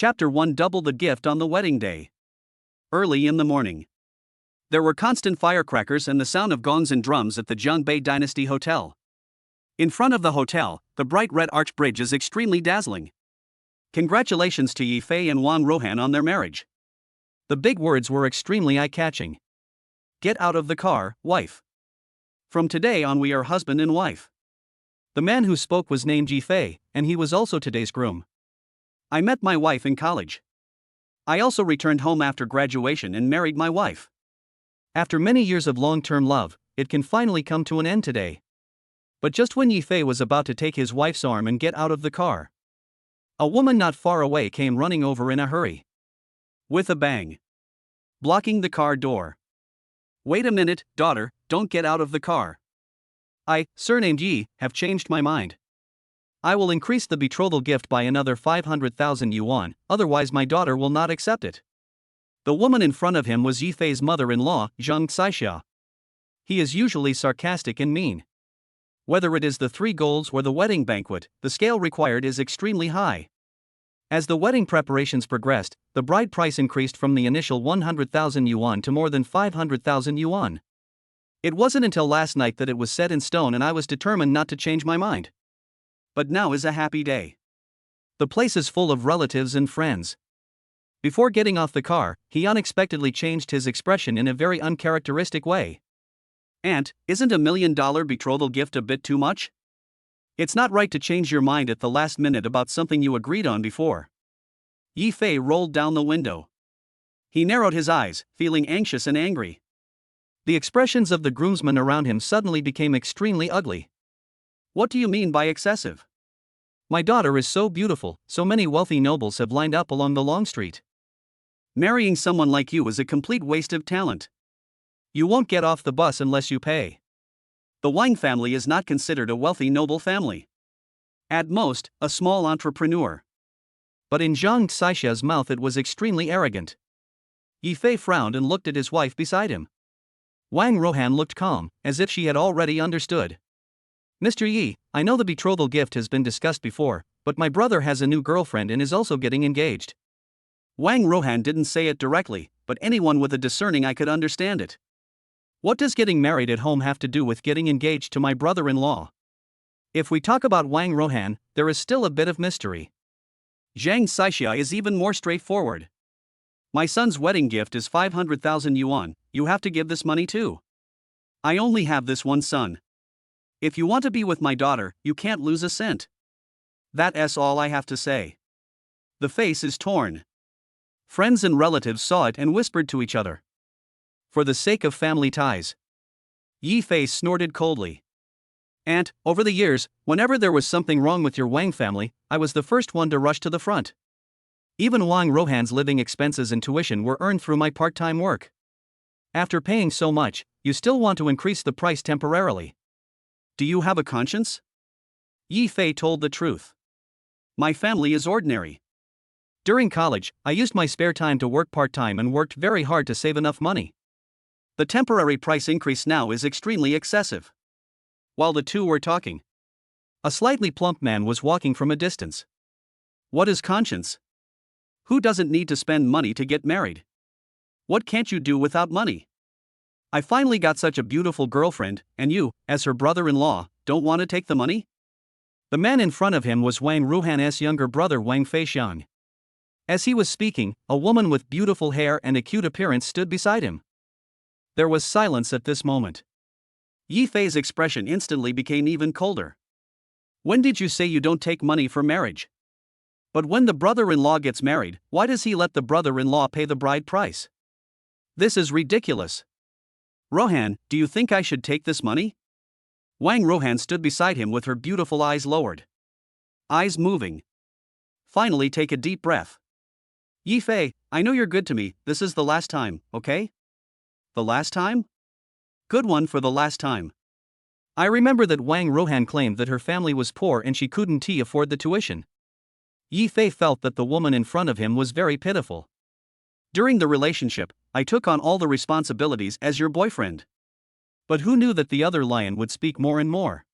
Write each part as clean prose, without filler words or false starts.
Chapter 1. Double the gift on the wedding day. Early in the morning. There were constant firecrackers and the sound of gongs and drums at the Zhongbei Dynasty Hotel. In front of the hotel, the bright red arch bridge is extremely dazzling. Congratulations to Yi Fei and Wang Rohan on their marriage. The big words were extremely eye-catching. Get out of the car, wife. From today on we are husband and wife. The man who spoke was named Yi Fei, and he was also today's groom. I met my wife in college. I also returned home after graduation and married my wife. After many years of long-term love, it can finally come to an end today. But just when Yi Fei was about to take his wife's arm and get out of the car, a woman not far away came running over in a hurry. With a bang. Blocking the car door. Wait a minute, daughter, don't get out of the car. I, surnamed Yi, have changed my mind. I will increase the betrothal gift by another 500,000 yuan, otherwise my daughter will not accept it. The woman in front of him was Yi Fei's mother-in-law, Zhang Xixia. He is usually sarcastic and mean. Whether it is the 3 golds or the wedding banquet, the scale required is extremely high. As the wedding preparations progressed, the bride price increased from the initial 100,000 yuan to more than 500,000 yuan. It wasn't until last night that it was set in stone and I was determined not to change my mind. But now is a happy day. The place is full of relatives and friends. Before getting off the car, he unexpectedly changed his expression in a very uncharacteristic way. Aunt, isn't $1 million betrothal gift a bit too much? It's not right to change your mind at the last minute about something you agreed on before. Yi Fei rolled down the window. He narrowed his eyes, feeling anxious and angry. The expressions of the groomsmen around him suddenly became extremely ugly. What do you mean by excessive? My daughter is so beautiful, so many wealthy nobles have lined up along the long street. Marrying someone like you is a complete waste of talent. You won't get off the bus unless you pay. The Wang family is not considered a wealthy noble family. At most, a small entrepreneur. But in Zhang Xixia's mouth it was extremely arrogant. Yi Fei frowned and looked at his wife beside him. Wang Rohan looked calm, as if she had already understood. Mr. Yi, I know the betrothal gift has been discussed before, but my brother has a new girlfriend and is also getting engaged. Wang Rohan didn't say it directly, but anyone with a discerning eye could understand it. What does getting married at home have to do with getting engaged to my brother-in-law? If we talk about Wang Rohan, there is still a bit of mystery. Zhang Xixia is even more straightforward. My son's wedding gift is 500,000 yuan, you have to give this money too. I only have this one son. If you want to be with my daughter, you can't lose a cent. That's all I have to say. The face is torn. Friends and relatives saw it and whispered to each other. For the sake of family ties. Yi Fei snorted coldly. Aunt, over the years, whenever there was something wrong with your Wang family, I was the first one to rush to the front. Even Wang Rohan's living expenses and tuition were earned through my part-time work. After paying so much, you still want to increase the price temporarily. Do you have a conscience? Yi Fei told the truth. My family is ordinary. During college, I used my spare time to work part-time and worked very hard to save enough money. The temporary price increase now is extremely excessive. While the two were talking, a slightly plump man was walking from a distance. What is conscience? Who doesn't need to spend money to get married? What can't you do without money? I finally got such a beautiful girlfriend, and you, as her brother-in-law, don't want to take the money? The man in front of him was Wang Ruhan's younger brother Wang Feixiang. As he was speaking, a woman with beautiful hair and a cute appearance stood beside him. There was silence at this moment. Yi Fei's expression instantly became even colder. When did you say you don't take money for marriage? But when the brother-in-law gets married, why does he let the brother-in-law pay the bride price? This is ridiculous. Rohan, do you think I should take this money? Wang Rohan stood beside him with her beautiful eyes lowered. Eyes moving. Finally take a deep breath. Yi Fei, I know you're good to me, this is the last time, okay? The last time? Good one for the last time. I remember that Wang Rohan claimed that her family was poor and she couldn't afford the tuition. Yi Fei felt that the woman in front of him was very pitiful. During the relationship, I took on all the responsibilities as your boyfriend. But who knew that the other lion would speak more and more?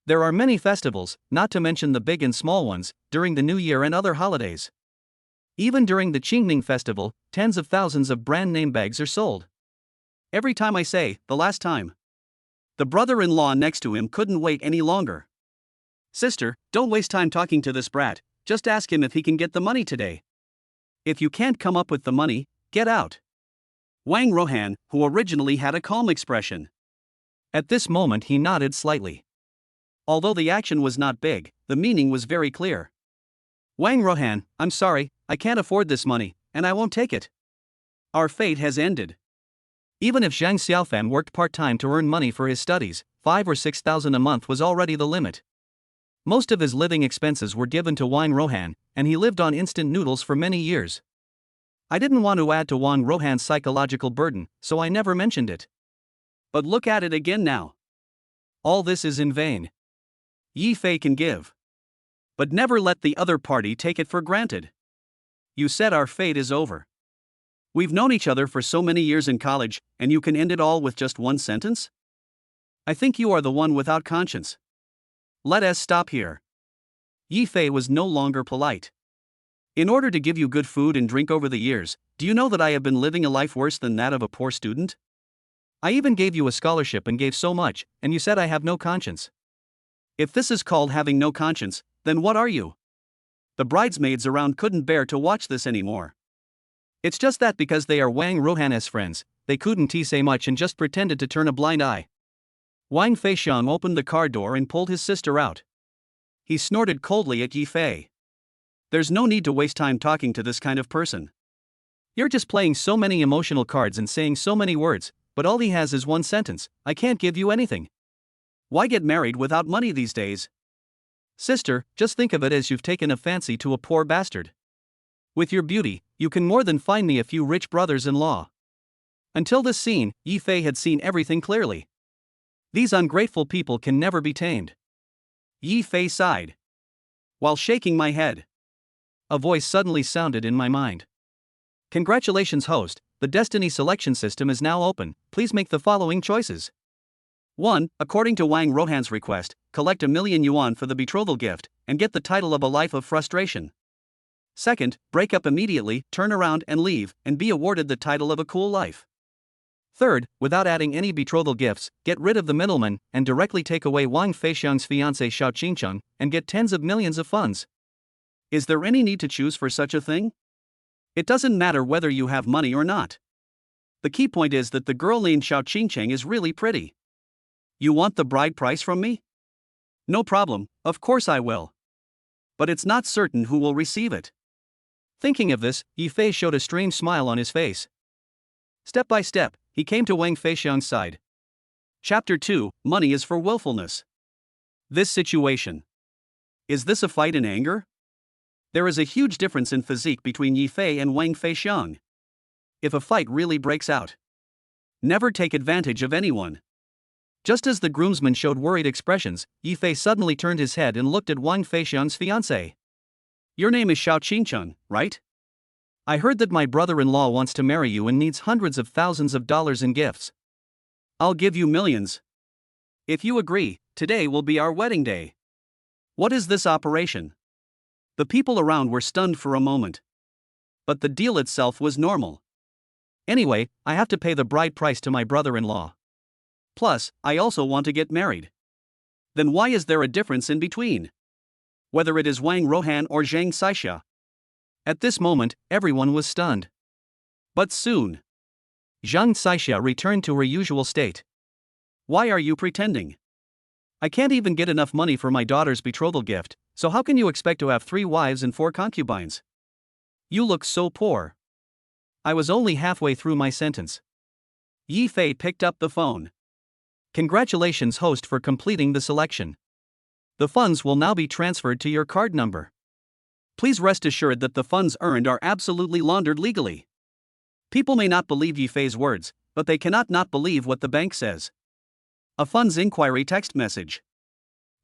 There are many festivals, not to mention the big and small ones, during the New Year and other holidays. Even during the Qingming festival, tens of thousands of brand name bags are sold. Every time I say, the last time. The brother-in-law next to him couldn't wait any longer. Sister, don't waste time talking to this brat, just ask him if he can get the money today. If you can't come up with the money, get out. Wang Rohan, who originally had a calm expression. At this moment he nodded slightly. Although the action was not big, the meaning was very clear. Wang Rohan, I'm sorry, I can't afford this money, and I won't take it. Our fate has ended. Even if Zhang Xiaofan worked part-time to earn money for his studies, 5 or 6,000 a month was already the limit. Most of his living expenses were given to Wang Rohan, and he lived on instant noodles for many years. I didn't want to add to Wang Rohan's psychological burden, so I never mentioned it. But look at it again now. All this is in vain. Yi Fei can give. But never let the other party take it for granted. You said our fate is over. We've known each other for so many years in college, and you can end it all with just one sentence? I think you are the one without conscience. Let us stop here. Yi Fei was no longer polite. In order to give you good food and drink over the years, do you know that I have been living a life worse than that of a poor student? I even gave you a scholarship and gave so much, and you said I have no conscience. If this is called having no conscience, then what are you? The bridesmaids around couldn't bear to watch this anymore. It's just that because they are Wang Rohan's friends, they couldn't say much and just pretended to turn a blind eye. Wang Feixiang opened the car door and pulled his sister out. He snorted coldly at Yi Fei. There's no need to waste time talking to this kind of person. You're just playing so many emotional cards and saying so many words, but all he has is one sentence, I can't give you anything. Why get married without money these days? Sister, just think of it as you've taken a fancy to a poor bastard. With your beauty, you can more than find me a few rich brothers-in-law. Until this scene, Yi Fei had seen everything clearly. These ungrateful people can never be tamed. Yi Fei sighed. While shaking my head, a voice suddenly sounded in my mind. Congratulations, host, the Destiny selection system is now open, please make the following choices. 1. According to Wang Rohan's request, collect 1,000,000 yuan for the betrothal gift, and get the title of A Life of Frustration. 2nd, break up immediately, turn around and leave, and be awarded the title of A Cool Life. 3rd, without adding any betrothal gifts, get rid of the middleman, and directly take away Wang Feixiang's fiancée Xiao Qingcheng, and get tens of millions of funds. Is there any need to choose for such a thing? It doesn't matter whether you have money or not. The key point is that the girl named Xiao Qingcheng is really pretty. You want the bride price from me? No problem, of course I will. But it's not certain who will receive it. Thinking of this, Yi Fei showed a strange smile on his face. Step by step, he came to Wang Feixiang's side. Chapter 2, Money is for Willfulness. This situation. Is this a fight in anger? There is a huge difference in physique between Yi Fei and Wang Feixiang. If a fight really breaks out, never take advantage of anyone. Just as the groomsman showed worried expressions, Yi Fei suddenly turned his head and looked at Wang Feixiang's fiancée. Your name is Xiao Qingcheng, right? I heard that my brother-in-law wants to marry you and needs hundreds of thousands of dollars in gifts. I'll give you millions. If you agree, today will be our wedding day. What is this operation? The people around were stunned for a moment. But the deal itself was normal. Anyway, I have to pay the bride price to my brother-in-law. Plus, I also want to get married. Then why is there a difference in between? Whether it is Wang Rohan or Zhang Xiaxia. At this moment, everyone was stunned. But soon, Zhang Xiaxia returned to her usual state. Why are you pretending? I can't even get enough money for my daughter's betrothal gift, so how can you expect to have 3 wives and 4 concubines? You look so poor. I was only halfway through my sentence. Yi Fei picked up the phone. Congratulations, host, for completing the selection. The funds will now be transferred to your card number. Please rest assured that the funds earned are absolutely laundered legally. People may not believe Yi Fei's words, but they cannot not believe what the bank says. A funds inquiry text message.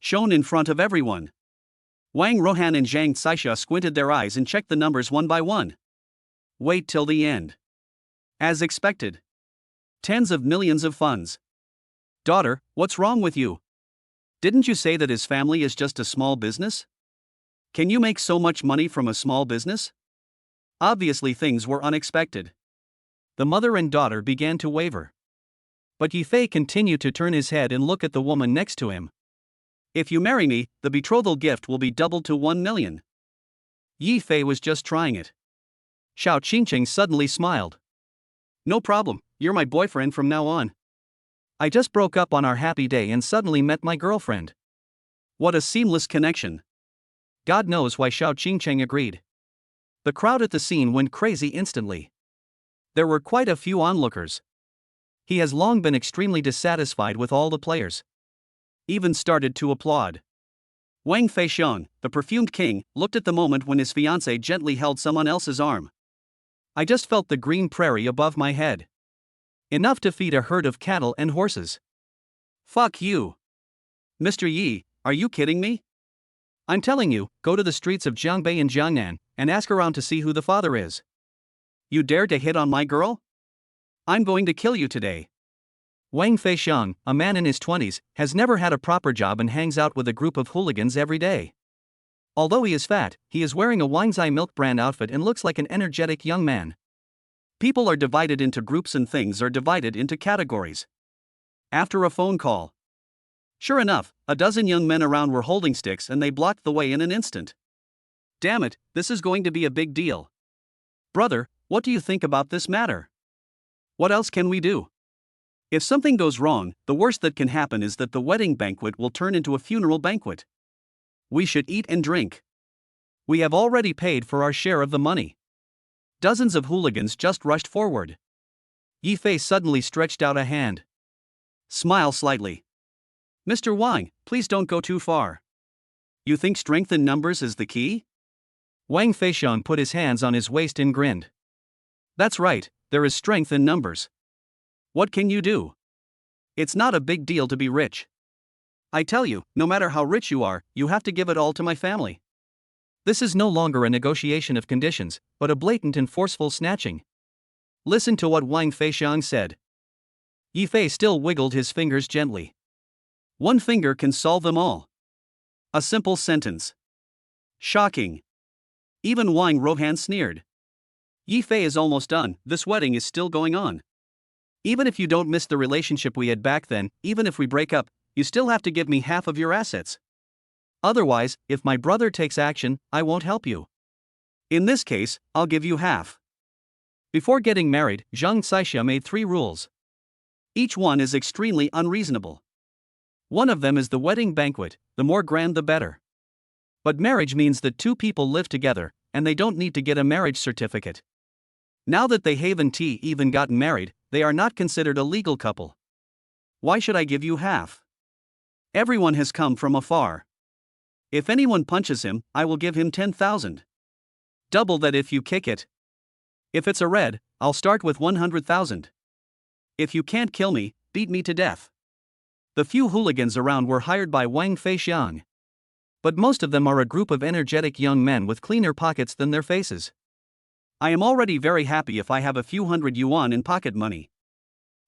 Shown in front of everyone. Wang Rohan and Zhang Xiaxia squinted their eyes and checked the numbers one by one. Wait till the end. As expected. Tens of millions of funds. Daughter, what's wrong with you? Didn't you say that his family is just a small business? Can you make so much money from a small business? Obviously things were unexpected. The mother and daughter began to waver. But Yifei continued to turn his head and look at the woman next to him. If you marry me, the betrothal gift will be doubled to 1 million. Yifei was just trying it. Xiao Qingqing suddenly smiled. No problem, you're my boyfriend from now on. I just broke up on our happy day and suddenly met my girlfriend. What a seamless connection. God knows why Xiao Qingqing agreed. The crowd at the scene went crazy instantly. There were quite a few onlookers. He has long been extremely dissatisfied with all the players. Even started to applaud. Wang Feixiang, the perfumed king, looked at the moment when his fiancée gently held someone else's arm. I just felt the green prairie above my head. Enough to feed a herd of cattle and horses. Fuck you. Mr. Yi, are you kidding me? I'm telling you, go to the streets of Jiangbei and Jiangnan, and ask around to see who the father is. You dare to hit on my girl? I'm going to kill you today. Wang Feixiang, a man in his 20s, has never had a proper job and hangs out with a group of hooligans every day. Although he is fat, he is wearing a Wangzai milk brand outfit and looks like an energetic young man. People are divided into groups and things are divided into categories. After a phone call. Sure enough, a dozen young men around were holding sticks and they blocked the way in an instant. Damn it, this is going to be a big deal. Brother, what do you think about this matter? What else can we do? If something goes wrong, the worst that can happen is that the wedding banquet will turn into a funeral banquet. We should eat and drink. We have already paid for our share of the money. Dozens of hooligans just rushed forward. Yifei suddenly stretched out a hand. Smile slightly. Mr. Wang, please don't go too far. You think strength in numbers is the key? Wang Feixiang put his hands on his waist and grinned. That's right, there is strength in numbers. What can you do? It's not a big deal to be rich. I tell you, no matter how rich you are, you have to give it all to my family. This is no longer a negotiation of conditions, but a blatant and forceful snatching. Listen to what Wang Feixiang said. Yifei still wiggled his fingers gently. One finger can solve them all. A simple sentence. Shocking. Even Wang Rohan sneered. Yifei is almost done, this wedding is still going on. Even if you don't miss the relationship we had back then, even if we break up, you still have to give me half of your assets. Otherwise, if my brother takes action, I won't help you. In this case, I'll give you half. Before getting married, Zhang Caixia made 3 rules. Each one is extremely unreasonable. One of them is the wedding banquet, the more grand the better. But marriage means that 2 people live together, and they don't need to get a marriage certificate. Now that they haven't even gotten married, they are not considered a legal couple. Why should I give you half? Everyone has come from afar. If anyone punches him, I will give him 10,000. Double that if you kick it. If it's a red, I'll start with 100,000. If you can't kill me, beat me to death. The few hooligans around were hired by Wang Feixiang. But most of them are a group of energetic young men with cleaner pockets than their faces. I am already very happy if I have a few hundred yuan in pocket money.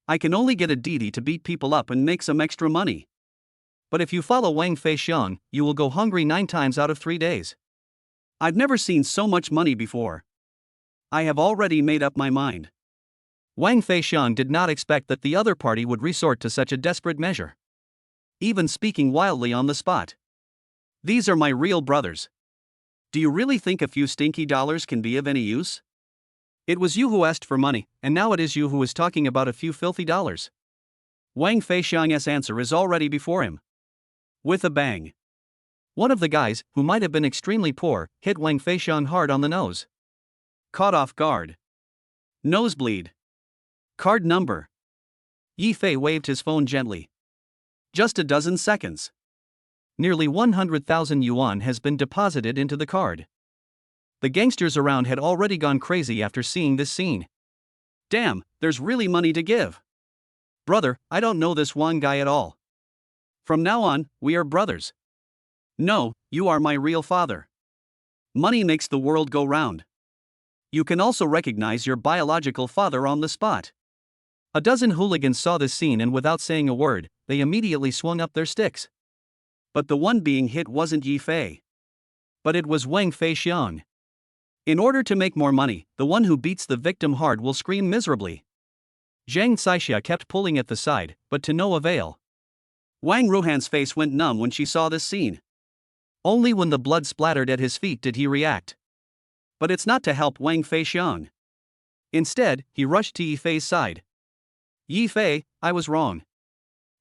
I can only get a deity to beat people up and make some extra money. But if you follow Wang Feixiang, you will go hungry 9 times out of 3 days. I've never seen so much money before. I have already made up my mind. Wang Feixiang did not expect that the other party would resort to such a desperate measure. Even speaking wildly on the spot. These are my real brothers. Do you really think a few stinky dollars can be of any use? It was you who asked for money, and now it is you who is talking about a few filthy dollars. Wang Feixiang's answer is already before him. With a bang. One of the guys, who might have been extremely poor, hit Wang Feixiang hard on the nose. Caught off guard. Nosebleed. Card number. Yifei waved his phone gently. Just a dozen seconds. Nearly 100,000 yuan has been deposited into the card. The gangsters around had already gone crazy after seeing this scene. Damn, there's really money to give. Brother, I don't know this Wang guy at all. From now on, we are brothers. No, you are my real father. Money makes the world go round. You can also recognize your biological father on the spot. A dozen hooligans saw this scene and without saying a word, they immediately swung up their sticks. But the one being hit wasn't Yifei. But it was Wang Feixiang. In order to make more money, the one who beats the victim hard will scream miserably. Zhang Caixia kept pulling at the side, but to no avail. Wang Ruhan's face went numb when she saw this scene. Only when the blood splattered at his feet did he react. But it's not to help Wang Feixiang. Instead, he rushed to Yi Fei's side. Yi Fei, I was wrong.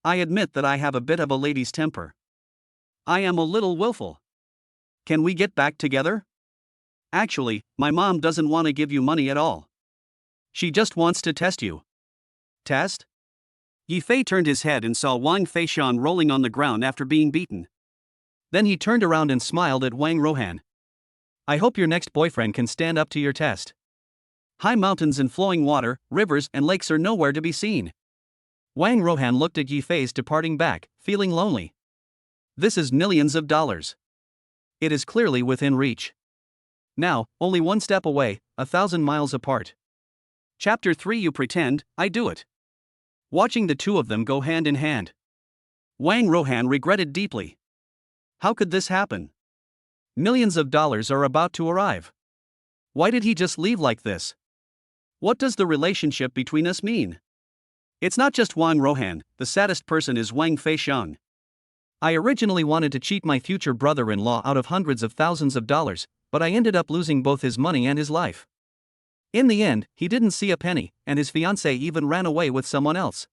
I admit that I have a bit of a lady's temper. I am a little willful. Can we get back together? Actually, my mom doesn't want to give you money at all. She just wants to test you. Test? Yi Fei turned his head and saw Wang Feixiang rolling on the ground after being beaten. Then he turned around and smiled at Wang Ruhan. I hope your next boyfriend can stand up to your test. High mountains and flowing water, rivers and lakes are nowhere to be seen. Wang Ruhan looked at Yi Fei's departing back, feeling lonely. This is millions of dollars. It is clearly within reach. Now, only one step away, 1,000 miles apart. Chapter 3. You pretend, I do it. Watching the two of them go hand in hand, Wang Ruhan regretted deeply. How could this happen? Millions of dollars are about to arrive. Why did he just leave like this? What does the relationship between us mean? It's not just Wang Ruhan, the saddest person is Wang Feixiang. I originally wanted to cheat my future brother-in-law out of hundreds of thousands of dollars, but I ended up losing both his money and his life. In the end, he didn't see a penny, and his fiancée even ran away with someone else.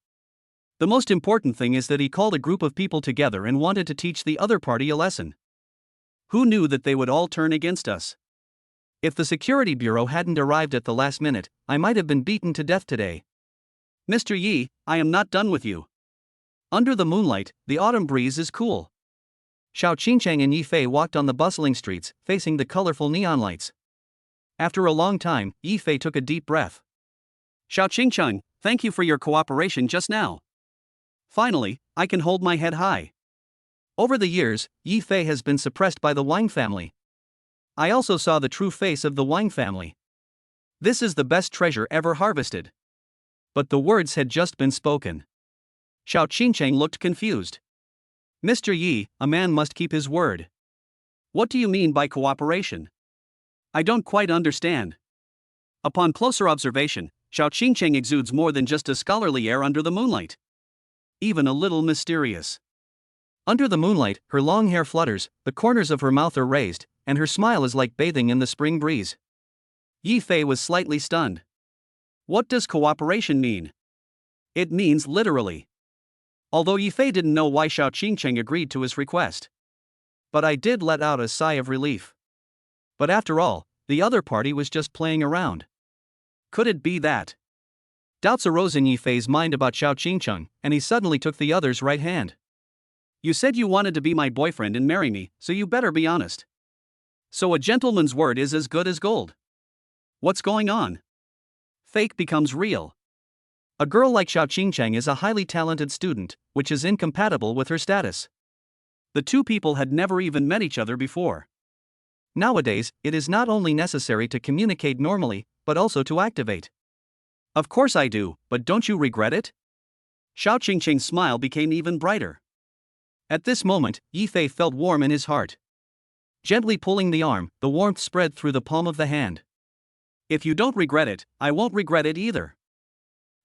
The most important thing is that he called a group of people together and wanted to teach the other party a lesson. Who knew that they would all turn against us? If the security bureau hadn't arrived at the last minute, I might have been beaten to death today. Mr. Yi, I am not done with you. Under the moonlight, the autumn breeze is cool. Xiao Qingchang and Yi Fei walked on the bustling streets, facing the colorful neon lights. After a long time, Yi Fei took a deep breath. Xiao Qingchang, thank you for your cooperation just now. Finally, I can hold my head high. Over the years, Yi Fei has been suppressed by the Wang family. I also saw the true face of the Wang family. This is the best treasure ever harvested. But the words had just been spoken. Xiao Qingchang looked confused. Mr. Yi, a man must keep his word. What do you mean by cooperation? I don't quite understand. Upon closer observation, Xiao Qingchang exudes more than just a scholarly air under the moonlight. Even a little mysterious. Under the moonlight, her long hair flutters, the corners of her mouth are raised, and her smile is like bathing in the spring breeze. Yi Fei was slightly stunned. What does cooperation mean? It means literally. Although Yi Fei didn't know why Xiao Qingchang agreed to his request. But I did let out a sigh of relief. But after all, the other party was just playing around. Could it be that? Doubts arose in Yi Fei's mind about Xiao Qingchang, and he suddenly took the other's right hand. You said you wanted to be my boyfriend and marry me, so you better be honest. So a gentleman's word is as good as gold. What's going on? Fake becomes real. A girl like Xiao Qingchang is a highly talented student, which is incompatible with her status. The two people had never even met each other before. Nowadays, it is not only necessary to communicate normally, but also to activate. Of course I do, but don't you regret it? Xiao Qingchang's smile became even brighter. At this moment, Yi Fei felt warm in his heart. Gently pulling the arm, the warmth spread through the palm of the hand. If you don't regret it, I won't regret it either.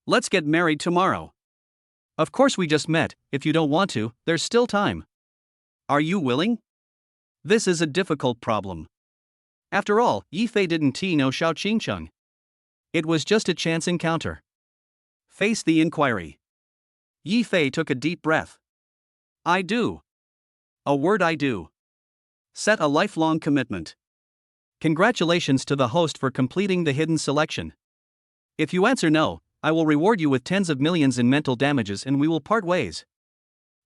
Let's get married tomorrow. Of course we just met, if you don't want to, there's still time. Are you willing? This is a difficult problem. After all, Yi Fei didn't know Xiao Qingchang. It was just a chance encounter. Face the inquiry. Yi Fei took a deep breath. I do. A word I do. Set a lifelong commitment. Congratulations to the host for completing the hidden selection. If you answer no, I will reward you with tens of millions in mental damages and we will part ways.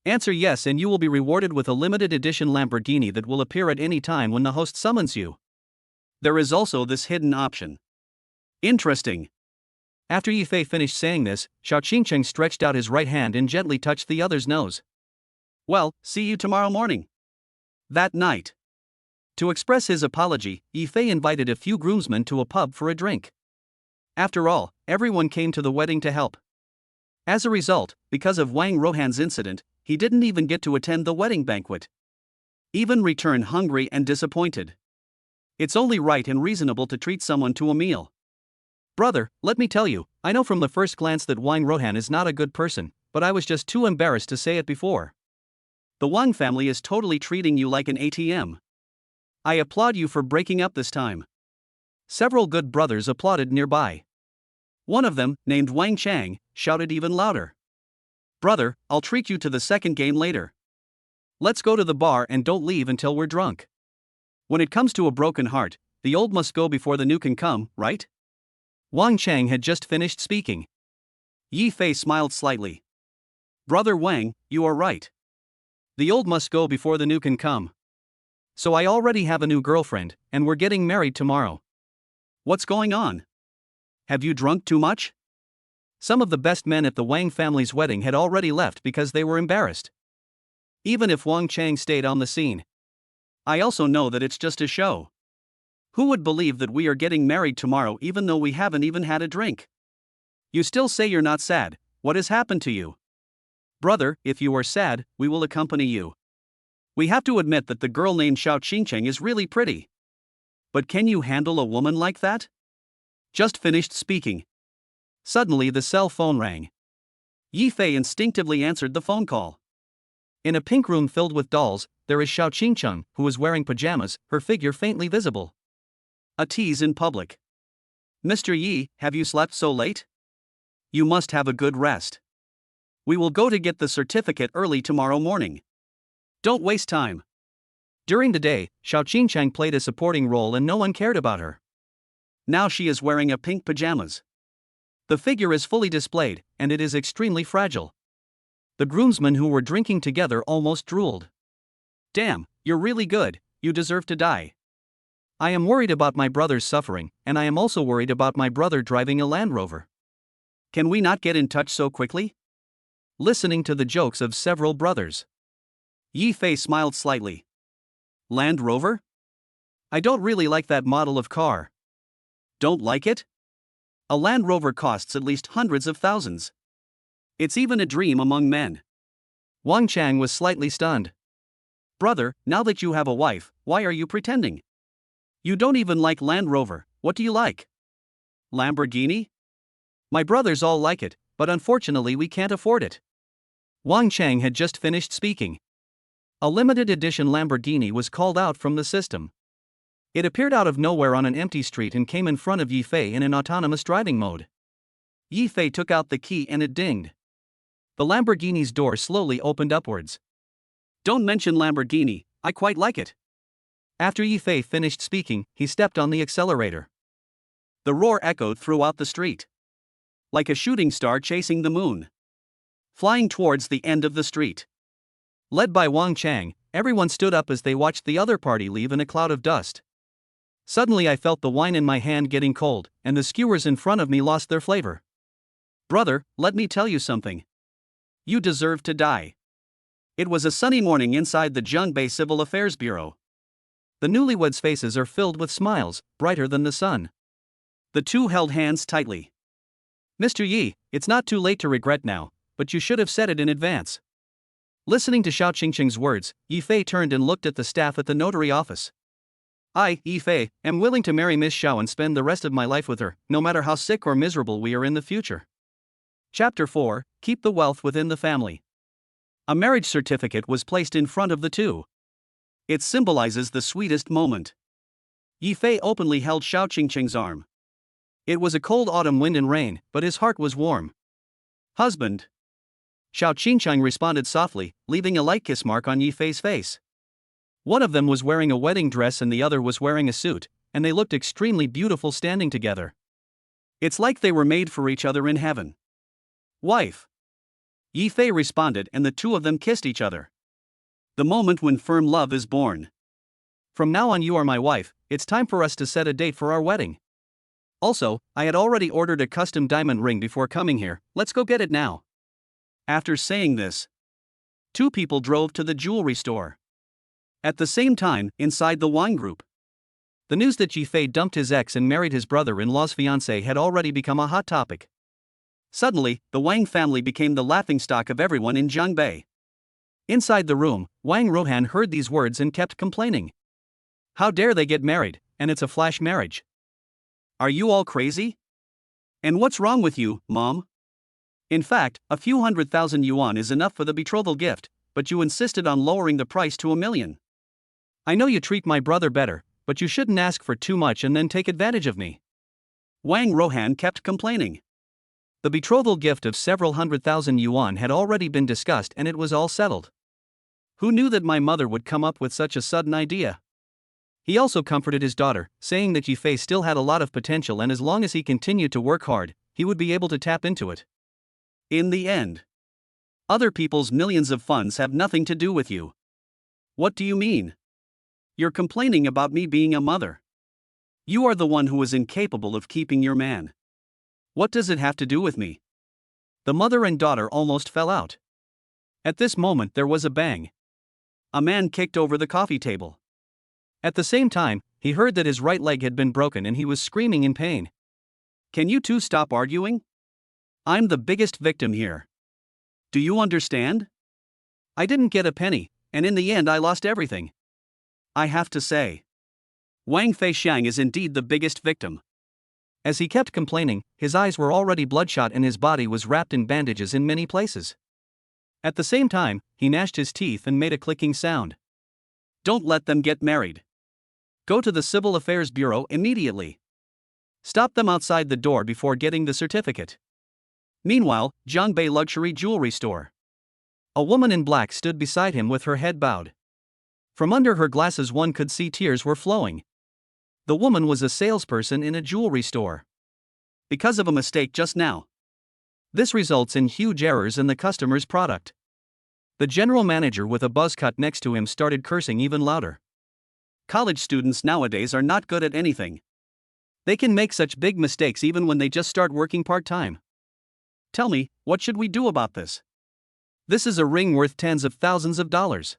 Answer yes and you will be rewarded with a limited edition Lamborghini that will appear at any time when the host summons you. There is also this hidden option. Interesting. After Yi Fei finished saying this, Xiao Qingchang stretched out his right hand and gently touched the other's nose. Well, see you tomorrow morning. That night. To express his apology, Yi Fei invited a few groomsmen to a pub for a drink. After all, everyone came to the wedding to help. As a result, because of Wang Ruhan's incident, he didn't even get to attend the wedding banquet. Even return hungry and disappointed. It's only right and reasonable to treat someone to a meal. Brother, let me tell you, I know from the first glance that Wang Rohan is not a good person, but I was just too embarrassed to say it before. The Wang family is totally treating you like an ATM. I applaud you for breaking up this time. Several good brothers applauded nearby. One of them, named Wang Chang, shouted even louder. Brother, I'll treat you to the second game later. Let's go to the bar and don't leave until we're drunk. When it comes to a broken heart, the old must go before the new can come, right? Wang Chang had just finished speaking. Yi Fei smiled slightly. Brother Wang, you are right. The old must go before the new can come. So I already have a new girlfriend, and we're getting married tomorrow. What's going on? Have you drunk too much? Some of the best men at the Wang family's wedding had already left because they were embarrassed. Even if Wang Chang stayed on the scene. I also know that it's just a show. Who would believe that we are getting married tomorrow even though we haven't even had a drink? You still say you're not sad, what has happened to you? Brother, if you are sad, we will accompany you. We have to admit that the girl named Xiao Qingcheng is really pretty. But can you handle a woman like that? Just finished speaking. Suddenly the cell phone rang. Yi Fei instinctively answered the phone call. In a pink room filled with dolls, there is Xiao Qingcheng, who is wearing pajamas, her figure faintly visible. A tease in public. Mr. Yi, have you slept so late? You must have a good rest. We will go to get the certificate early tomorrow morning. Don't waste time. During the day, Xiao Qingcheng played a supporting role and no one cared about her. Now she is wearing a pink pajamas. The figure is fully displayed, and it is extremely fragile. The groomsmen who were drinking together almost drooled. Damn, you're really good, you deserve to die. I am worried about my brother's suffering, and I am also worried about my brother driving a Land Rover. Can we not get in touch so quickly? Listening to the jokes of several brothers. Yi Fei smiled slightly. Land Rover? I don't really like that model of car. Don't like it? A Land Rover costs at least hundreds of thousands. It's even a dream among men. Wang Chang was slightly stunned. Brother, now that you have a wife, why are you pretending? You don't even like Land Rover, what do you like? Lamborghini? My brothers all like it, but unfortunately we can't afford it. Wang Chang had just finished speaking. A limited edition Lamborghini was called out from the system. It appeared out of nowhere on an empty street and came in front of Yi Fei in an autonomous driving mode. Yi Fei took out the key and it dinged. The Lamborghini's door slowly opened upwards. Don't mention Lamborghini, I quite like it. After Yi Fei finished speaking, he stepped on the accelerator. The roar echoed throughout the street. Like a shooting star chasing the moon. Flying towards the end of the street. Led by Wang Chang, everyone stood up as they watched the other party leave in a cloud of dust. Suddenly I felt the wine in my hand getting cold, and the skewers in front of me lost their flavor. Brother, let me tell you something. You deserve to die. It was a sunny morning inside the Zhongbei Civil Affairs Bureau. The newlyweds' faces are filled with smiles, brighter than the sun. The two held hands tightly. Mr. Yi, it's not too late to regret now, but you should have said it in advance. Listening to Xiao Qingcheng's words, Yi Fei turned and looked at the staff at the notary office. I, Yi Fei, am willing to marry Miss Xiao and spend the rest of my life with her, no matter how sick or miserable we are in the future. Chapter 4, Keep the Wealth Within the Family. A marriage certificate was placed in front of the two. It symbolizes the sweetest moment. Yi Fei openly held Xiao Qingcheng's arm. It was a cold autumn wind and rain, but his heart was warm. Husband. Xiao Qingcheng responded softly, leaving a light kiss mark on Yi Fei's face. One of them was wearing a wedding dress and the other was wearing a suit, and they looked extremely beautiful standing together. It's like they were made for each other in heaven. Wife. Yi Fei responded and the two of them kissed each other. The moment when firm love is born. From now on you are my wife, it's time for us to set a date for our wedding. Also, I had already ordered a custom diamond ring before coming here, let's go get it now. After saying this, two people drove to the jewelry store. At the same time, inside the wine group, the news that Yi Fei dumped his ex and married his brother-in-law's fiancée had already become a hot topic. Suddenly, the Wang family became the laughingstock of everyone in Zhongbei. Inside the room, Wang Rohan heard these words and kept complaining. How dare they get married, and it's a flash marriage. Are you all crazy? And what's wrong with you, Mom? In fact, a few 100,000 yuan is enough for the betrothal gift, but you insisted on lowering the price to 1 million. I know you treat my brother better, but you shouldn't ask for too much and then take advantage of me. Wang Rohan kept complaining. The betrothal gift of several 100,000 yuan had already been discussed and it was all settled. Who knew that my mother would come up with such a sudden idea? He also comforted his daughter, saying that Yifei still had a lot of potential and as long as he continued to work hard, he would be able to tap into it. In the end, other people's millions of funds have nothing to do with you. What do you mean? You're complaining about me being a mother. You are the one who is incapable of keeping your man. What does it have to do with me? The mother and daughter almost fell out. At this moment there was a bang. A man kicked over the coffee table. At the same time, he heard that his right leg had been broken and he was screaming in pain. Can you two stop arguing? I'm the biggest victim here. Do you understand? I didn't get a penny, and in the end I lost everything. I have to say, Wang Feixiang is indeed the biggest victim. As he kept complaining, his eyes were already bloodshot and his body was wrapped in bandages in many places. At the same time, he gnashed his teeth and made a clicking sound. Don't let them get married. Go to the Civil Affairs Bureau immediately. Stop them outside the door before getting the certificate. Meanwhile, Jiangbei Luxury Jewelry Store. A woman in black stood beside him with her head bowed. From under her glasses one could see tears were flowing. The woman was a salesperson in a jewelry store. Because of a mistake just now. This results in huge errors in the customer's product. The general manager with a buzz cut next to him started cursing even louder. College students nowadays are not good at anything. They can make such big mistakes even when they just start working part-time. Tell me, what should we do about this? This is a ring worth tens of thousands of dollars.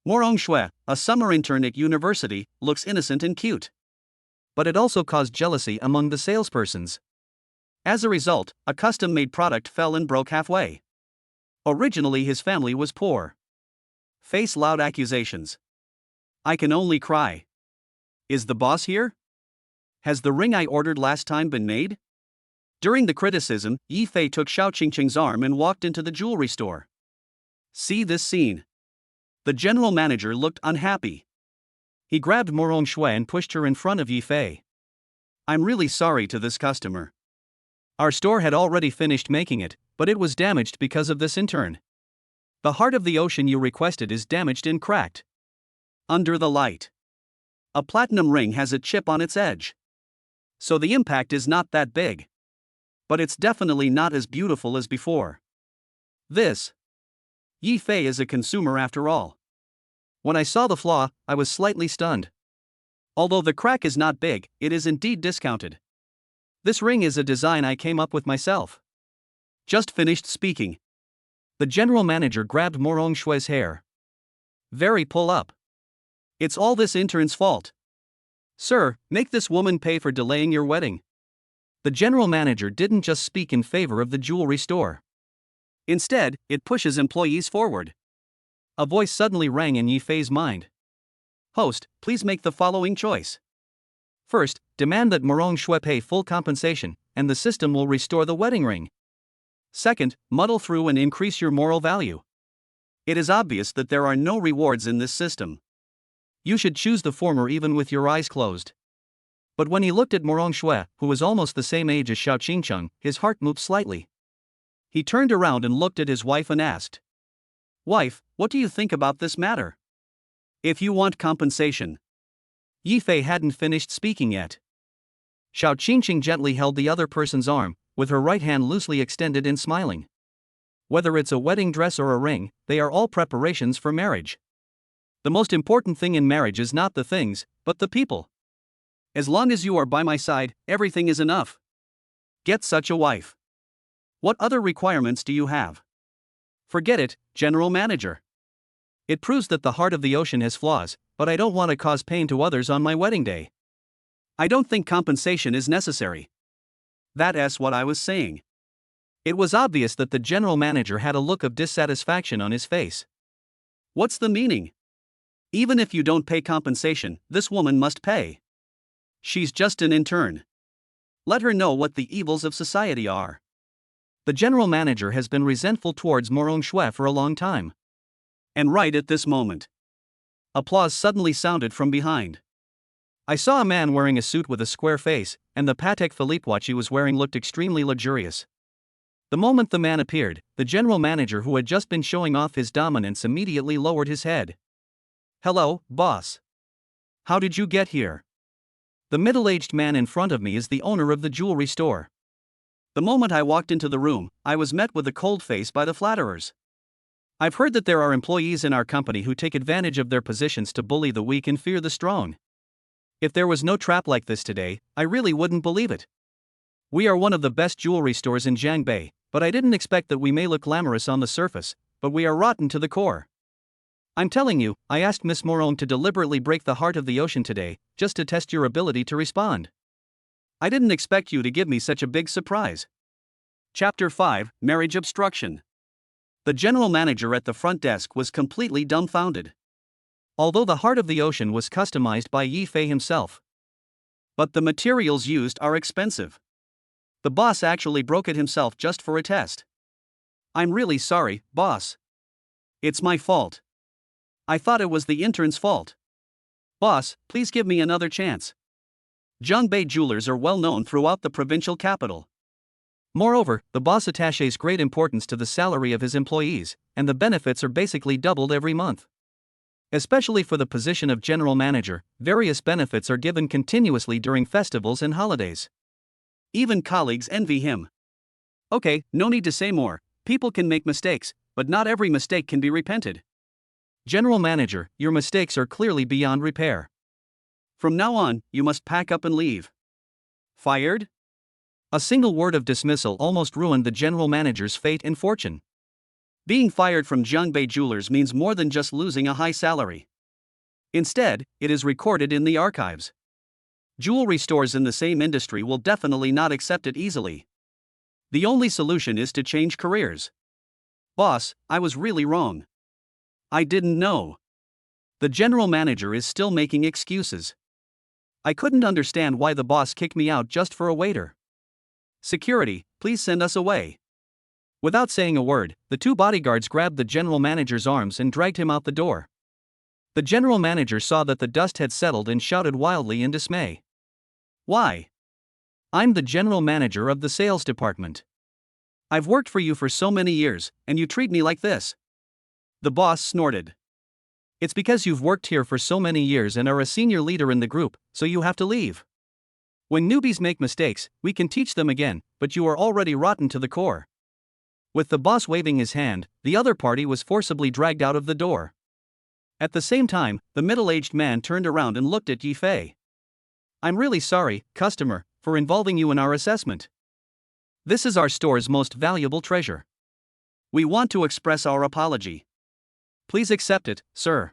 Morong Shui, a summer intern at university, looks innocent and cute. But it also caused jealousy among the salespersons. As a result, a custom-made product fell and broke halfway. Originally his family was poor. Face loud accusations. I can only cry. Is the boss here? Has the ring I ordered last time been made? During the criticism, Yifei took Xiao Qingqing's arm and walked into the jewelry store. See this scene. The general manager looked unhappy. He grabbed Morong Shui and pushed her in front of Yifei. I'm really sorry to this customer. Our store had already finished making it, but it was damaged because of this intern. The heart of the ocean you requested is damaged and cracked. Under the light. A platinum ring has a chip on its edge. So the impact is not that big. But it's definitely not as beautiful as before. This. Yifei is a consumer after all. When I saw the flaw, I was slightly stunned. Although the crack is not big, it is indeed discounted. This ring is a design I came up with myself. Just finished speaking. The general manager grabbed Morong Shui's hair. Very pull up. It's all this intern's fault. Sir, make this woman pay for delaying your wedding. The general manager didn't just speak in favor of the jewelry store. Instead, it pushes employees forward. A voice suddenly rang in Yifei's mind. Host, please make the following choice. First, demand that Morong Shui pay full compensation, and the system will restore the wedding ring. Second, muddle through and increase your moral value. It is obvious that there are no rewards in this system. You should choose the former even with your eyes closed. But when he looked at Morong Shui, who was almost the same age as Xiao Qingqing, his heart moved slightly. He turned around and looked at his wife and asked, Wife, what do you think about this matter? If you want compensation. Yifei hadn't finished speaking yet. Xiao Qingqing gently held the other person's arm, with her right hand loosely extended and smiling. Whether it's a wedding dress or a ring, they are all preparations for marriage. The most important thing in marriage is not the things, but the people. As long as you are by my side, everything is enough. Get such a wife. What other requirements do you have? Forget it, General Manager. It proves that the heart of the ocean has flaws, but I don't want to cause pain to others on my wedding day. I don't think compensation is necessary. That's what I was saying. It was obvious that the general manager had a look of dissatisfaction on his face. What's the meaning? Even if you don't pay compensation, this woman must pay. She's just an intern. Let her know what the evils of society are. The general manager has been resentful towards Moron Shue for a long time. And right at this moment, applause suddenly sounded from behind. I saw a man wearing a suit with a square face, and the Patek Philippe watch he was wearing looked extremely luxurious. The moment the man appeared, the general manager who had just been showing off his dominance immediately lowered his head. "Hello, boss. How did you get here?" The middle-aged man in front of me is the owner of the jewelry store. The moment I walked into the room, I was met with a cold face by the flatterers. I've heard that there are employees in our company who take advantage of their positions to bully the weak and fear the strong. If there was no trap like this today, I really wouldn't believe it. We are one of the best jewelry stores in Jiangbei, but I didn't expect that we may look glamorous on the surface, but we are rotten to the core. I'm telling you, I asked Miss Moron to deliberately break the heart of the ocean today, just to test your ability to respond. I didn't expect you to give me such a big surprise. Chapter 5, Marriage Obstruction. The general manager at the front desk was completely dumbfounded. Although the heart of the ocean was customized by Yi Fei himself. But the materials used are expensive. The boss actually broke it himself just for a test. I'm really sorry, boss. It's my fault. I thought it was the intern's fault. Boss, please give me another chance. Jiangbei jewelers are well known throughout the provincial capital. Moreover, the boss attaches great importance to the salary of his employees, and the benefits are basically doubled every month. Especially for the position of general manager, various benefits are given continuously during festivals and holidays. Even colleagues envy him. Okay, no need to say more. People can make mistakes, but not every mistake can be repented. General manager, your mistakes are clearly beyond repair. From now on, you must pack up and leave. Fired? A single word of dismissal almost ruined the general manager's fate and fortune. Being fired from Jiangbei Jewelers means more than just losing a high salary. Instead, it is recorded in the archives. Jewelry stores in the same industry will definitely not accept it easily. The only solution is to change careers. Boss, I was really wrong. I didn't know. The general manager is still making excuses. I couldn't understand why the boss kicked me out just for a waiter. Security, please send us away. Without saying a word, the two bodyguards grabbed the general manager's arms and dragged him out the door. The general manager saw that the dust had settled and shouted wildly in dismay. Why? I'm the general manager of the sales department. I've worked for you for so many years, and you treat me like this. The boss snorted. It's because you've worked here for so many years and are a senior leader in the group, so you have to leave. When newbies make mistakes, we can teach them again, but you are already rotten to the core. With the boss waving his hand, the other party was forcibly dragged out of the door. At the same time, the middle-aged man turned around and looked at Yi Fei. I'm really sorry, customer, for involving you in our assessment. This is our store's most valuable treasure. We want to express our apology. Please accept it, sir.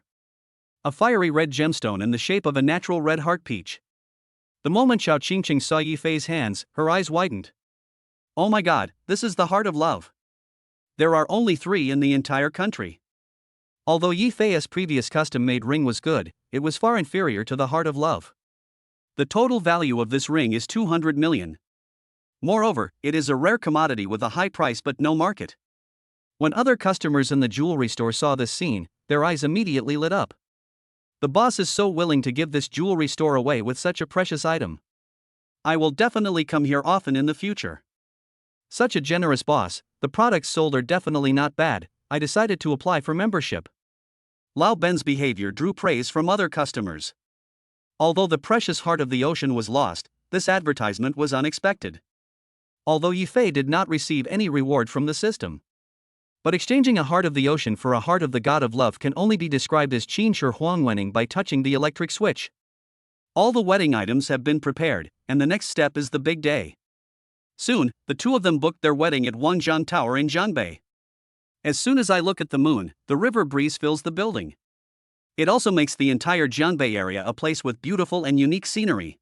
A fiery red gemstone in the shape of a natural red heart peach. The moment Xiao Qingqing saw Yi Fei's hands, her eyes widened. Oh my god, this is the heart of love. There are only 3 in the entire country. Although Yi Fei's previous custom-made ring was good, it was far inferior to the heart of love. The total value of this ring is 200 million. Moreover, it is a rare commodity with a high price but no market. When other customers in the jewelry store saw this scene, their eyes immediately lit up. The boss is so willing to give this jewelry store away with such a precious item. I will definitely come here often in the future. Such a generous boss, the products sold are definitely not bad. I decided to apply for membership. Lao Ben's behavior drew praise from other customers. Although the precious heart of the ocean was lost, this advertisement was unexpected. Although Yi Fei did not receive any reward from the system. But exchanging a heart of the ocean for a heart of the god of love can only be described as Qin Shi Huangwenning by touching the electric switch. All the wedding items have been prepared, and the next step is the big day. Soon, the two of them booked their wedding at Wangjian Tower in Jiangbei. As soon as I look at the moon, the river breeze fills the building. It also makes the entire Jiangbei area a place with beautiful and unique scenery.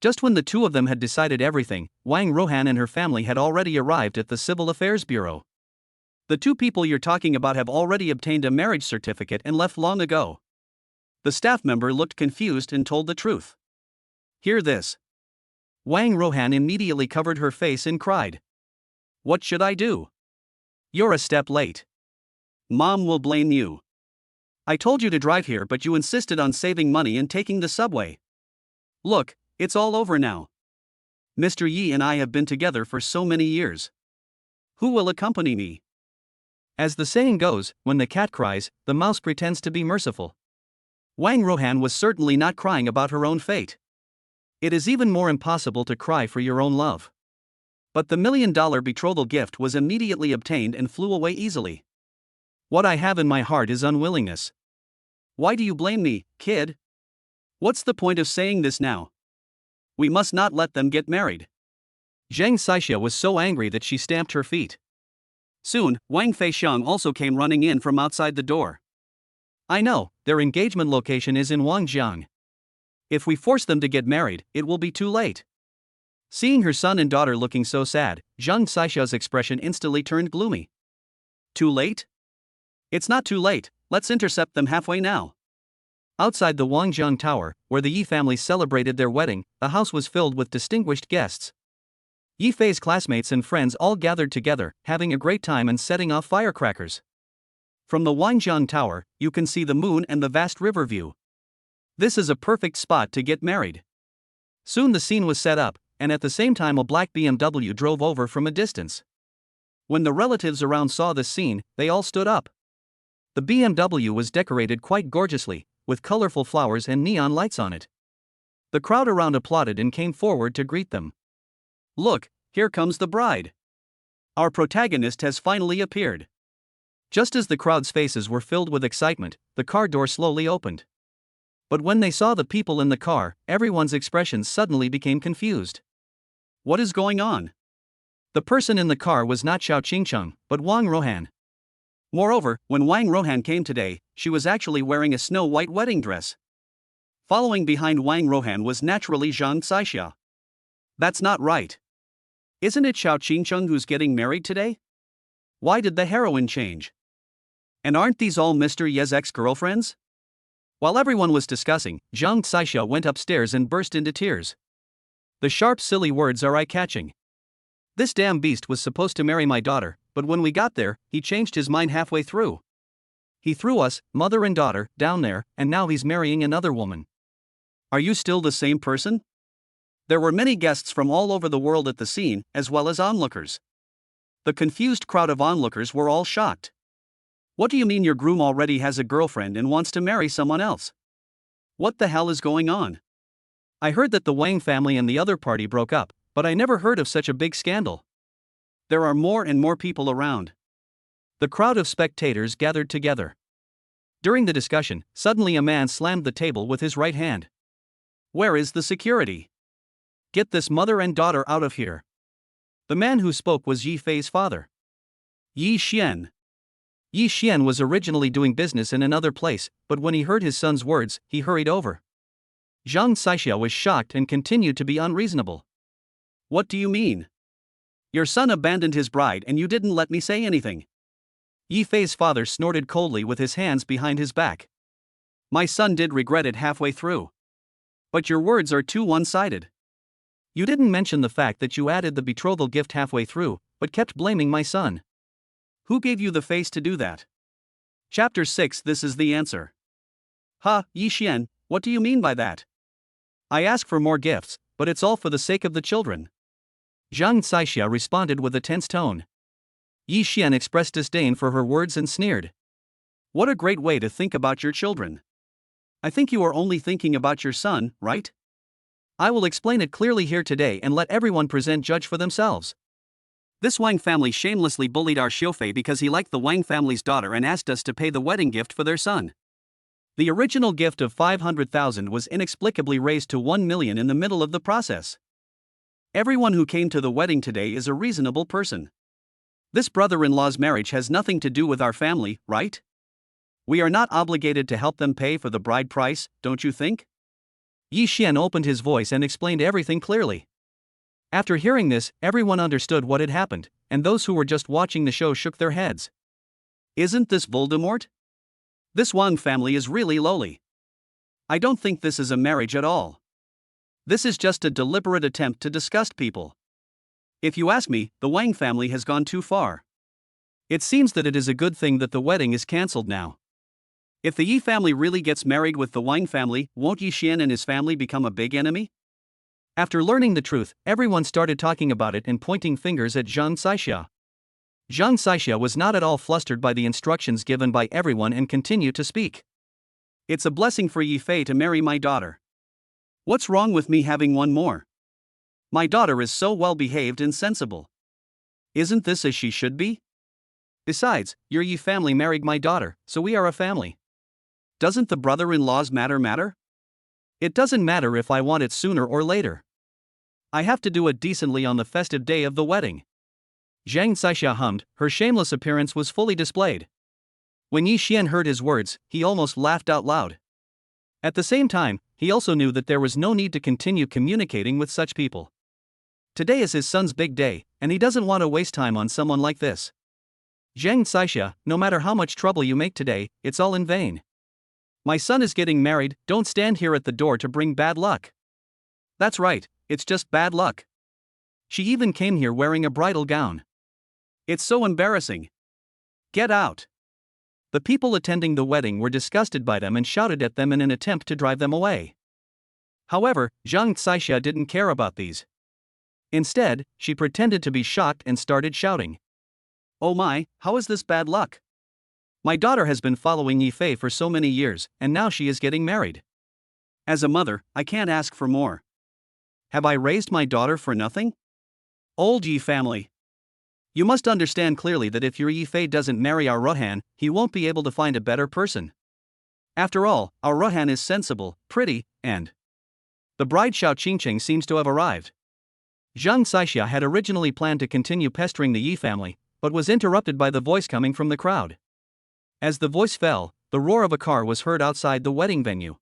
Just when the two of them had decided everything, Wang Rohan and her family had already arrived at the Civil Affairs Bureau. The two people you're talking about have already obtained a marriage certificate and left long ago. The staff member looked confused and told the truth. Hear this. Wang Rohan immediately covered her face and cried. What should I do? You're a step late. Mom will blame you. I told you to drive here, but you insisted on saving money and taking the subway. Look, it's all over now. Mr. Yi and I have been together for so many years. Who will accompany me? As the saying goes, when the cat cries, the mouse pretends to be merciful. Wang Rohan was certainly not crying about her own fate. It is even more impossible to cry for your own love. But the $1 million betrothal gift was immediately obtained and flew away easily. What I have in my heart is unwillingness. Why do you blame me, kid? What's the point of saying this now? We must not let them get married. Zhang Saixia was so angry that she stamped her feet. Soon, Wang Feixiang also came running in from outside the door. I know, their engagement location is in Wangjiang. If we force them to get married, it will be too late. Seeing her son and daughter looking so sad, Zhang Saixia's expression instantly turned gloomy. Too late? It's not too late, let's intercept them halfway now. Outside the Wangjiang Tower, where the Yi family celebrated their wedding, the house was filled with distinguished guests. Yi Fei's classmates and friends all gathered together, having a great time and setting off firecrackers. From the Wangjiang Tower, you can see the moon and the vast river view. This is a perfect spot to get married. Soon the scene was set up, and at the same time a black BMW drove over from a distance. When the relatives around saw this scene, they all stood up. The BMW was decorated quite gorgeously, with colorful flowers and neon lights on it. The crowd around applauded and came forward to greet them. Look, here comes the bride. Our protagonist has finally appeared. Just as the crowd's faces were filled with excitement, the car door slowly opened. But when they saw the people in the car, everyone's expressions suddenly became confused. What is going on? The person in the car was not Xiao Qingcheng, but Wang Rohan. Moreover, when Wang Rohan came today, she was actually wearing a snow-white wedding dress. Following behind Wang Rohan was naturally Zhang Saixia. That's not right. Isn't it Xiao Qingcheng who's getting married today? Why did the heroine change? And aren't these all Mr. Ye's ex-girlfriends? While everyone was discussing, Zhang Saixia went upstairs and burst into tears. The sharp, silly words are eye-catching. This damn beast was supposed to marry my daughter, but when we got there, he changed his mind halfway through. He threw us, mother and daughter, down there, and now he's marrying another woman. Are you still the same person? There were many guests from all over the world at the scene, as well as onlookers. The confused crowd of onlookers were all shocked. What do you mean your groom already has a girlfriend and wants to marry someone else? What the hell is going on? I heard that the Wang family and the other party broke up, but I never heard of such a big scandal. There are more and more people around. The crowd of spectators gathered together. During the discussion, suddenly a man slammed the table with his right hand. Where is the security? Get this mother and daughter out of here. The man who spoke was Yi Fei's father. Yi Xian. Yi Xian was originally doing business in another place, but when he heard his son's words, he hurried over. Zhang Saixia was shocked and continued to be unreasonable. What do you mean? Your son abandoned his bride and you didn't let me say anything. Yi Fei's father snorted coldly with his hands behind his back. My son did regret it halfway through. But your words are too one-sided. You didn't mention the fact that you added the betrothal gift halfway through, but kept blaming my son. Who gave you the face to do that? Chapter 6. This is the answer. Yi Xian, what do you mean by that? I ask for more gifts, but it's all for the sake of the children. Zhang Saixia responded with a tense tone. Yi Xian expressed disdain for her words and sneered. What a great way to think about your children. I think you are only thinking about your son, right? I will explain it clearly here today and let everyone present judge for themselves. This Wang family shamelessly bullied our Xiufei because he liked the Wang family's daughter and asked us to pay the wedding gift for their son. The original gift of 500,000 was inexplicably raised to 1 million in the middle of the process. Everyone who came to the wedding today is a reasonable person. This brother-in-law's marriage has nothing to do with our family, right? We are not obligated to help them pay for the bride price, don't you think? Yi Xian opened his voice and explained everything clearly. After hearing this, everyone understood what had happened, and those who were just watching the show shook their heads. Isn't this Voldemort? This Wang family is really lowly. I don't think this is a marriage at all. This is just a deliberate attempt to disgust people. If you ask me, the Wang family has gone too far. It seems that it is a good thing that the wedding is cancelled now. If the Yi family really gets married with the Wang family, won't Yi Xian and his family become a big enemy? After learning the truth, everyone started talking about it and pointing fingers at Zhang Saixia. Zhang Saixia was not at all flustered by the instructions given by everyone and continued to speak. It's a blessing for Yi Fei to marry my daughter. What's wrong with me having one more? My daughter is so well behaved and sensible. Isn't this as she should be? Besides, your Yi family married my daughter, so we are a family. Doesn't the brother-in-law's matter? It doesn't matter if I want it sooner or later. I have to do it decently on the festive day of the wedding. Zhang Saixia hummed, her shameless appearance was fully displayed. When Yi Xian heard his words, he almost laughed out loud. At the same time, he also knew that there was no need to continue communicating with such people. Today is his son's big day, and he doesn't want to waste time on someone like this. Zhang Saixia, no matter how much trouble you make today, it's all in vain. My son is getting married, don't stand here at the door to bring bad luck. That's right, it's just bad luck. She even came here wearing a bridal gown. It's so embarrassing. Get out. The people attending the wedding were disgusted by them and shouted at them in an attempt to drive them away. However, Zhang Saixia didn't care about these. Instead, she pretended to be shocked and started shouting. Oh my, how is this bad luck? My daughter has been following Yi Fei for so many years, and now she is getting married. As a mother, I can't ask for more. Have I raised my daughter for nothing? Old Yi family. You must understand clearly that if your Yi Fei doesn't marry our Rohan, he won't be able to find a better person. After all, our Rohan is sensible, pretty, and... The bride Xiao Qingqing seems to have arrived. Zhang Saixia had originally planned to continue pestering the Yi family, but was interrupted by the voice coming from the crowd. As the voice fell, the roar of a car was heard outside the wedding venue.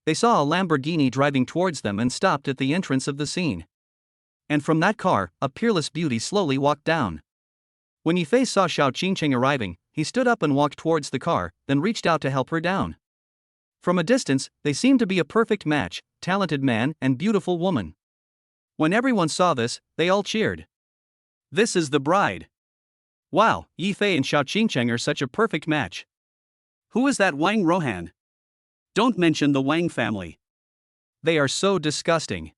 They saw a Lamborghini driving towards them and stopped at the entrance of the scene. And from that car, a peerless beauty slowly walked down. When Yi Fei saw Xiao Qingqing arriving, he stood up and walked towards the car, then reached out to help her down. From a distance, they seemed to be a perfect match, talented man and beautiful woman. When everyone saw this, they all cheered. This is the bride. Wow, Yi Fei and Xiao Qingqing are such a perfect match. Who is that Wang Rohan? Don't mention the Wang family. They are so disgusting.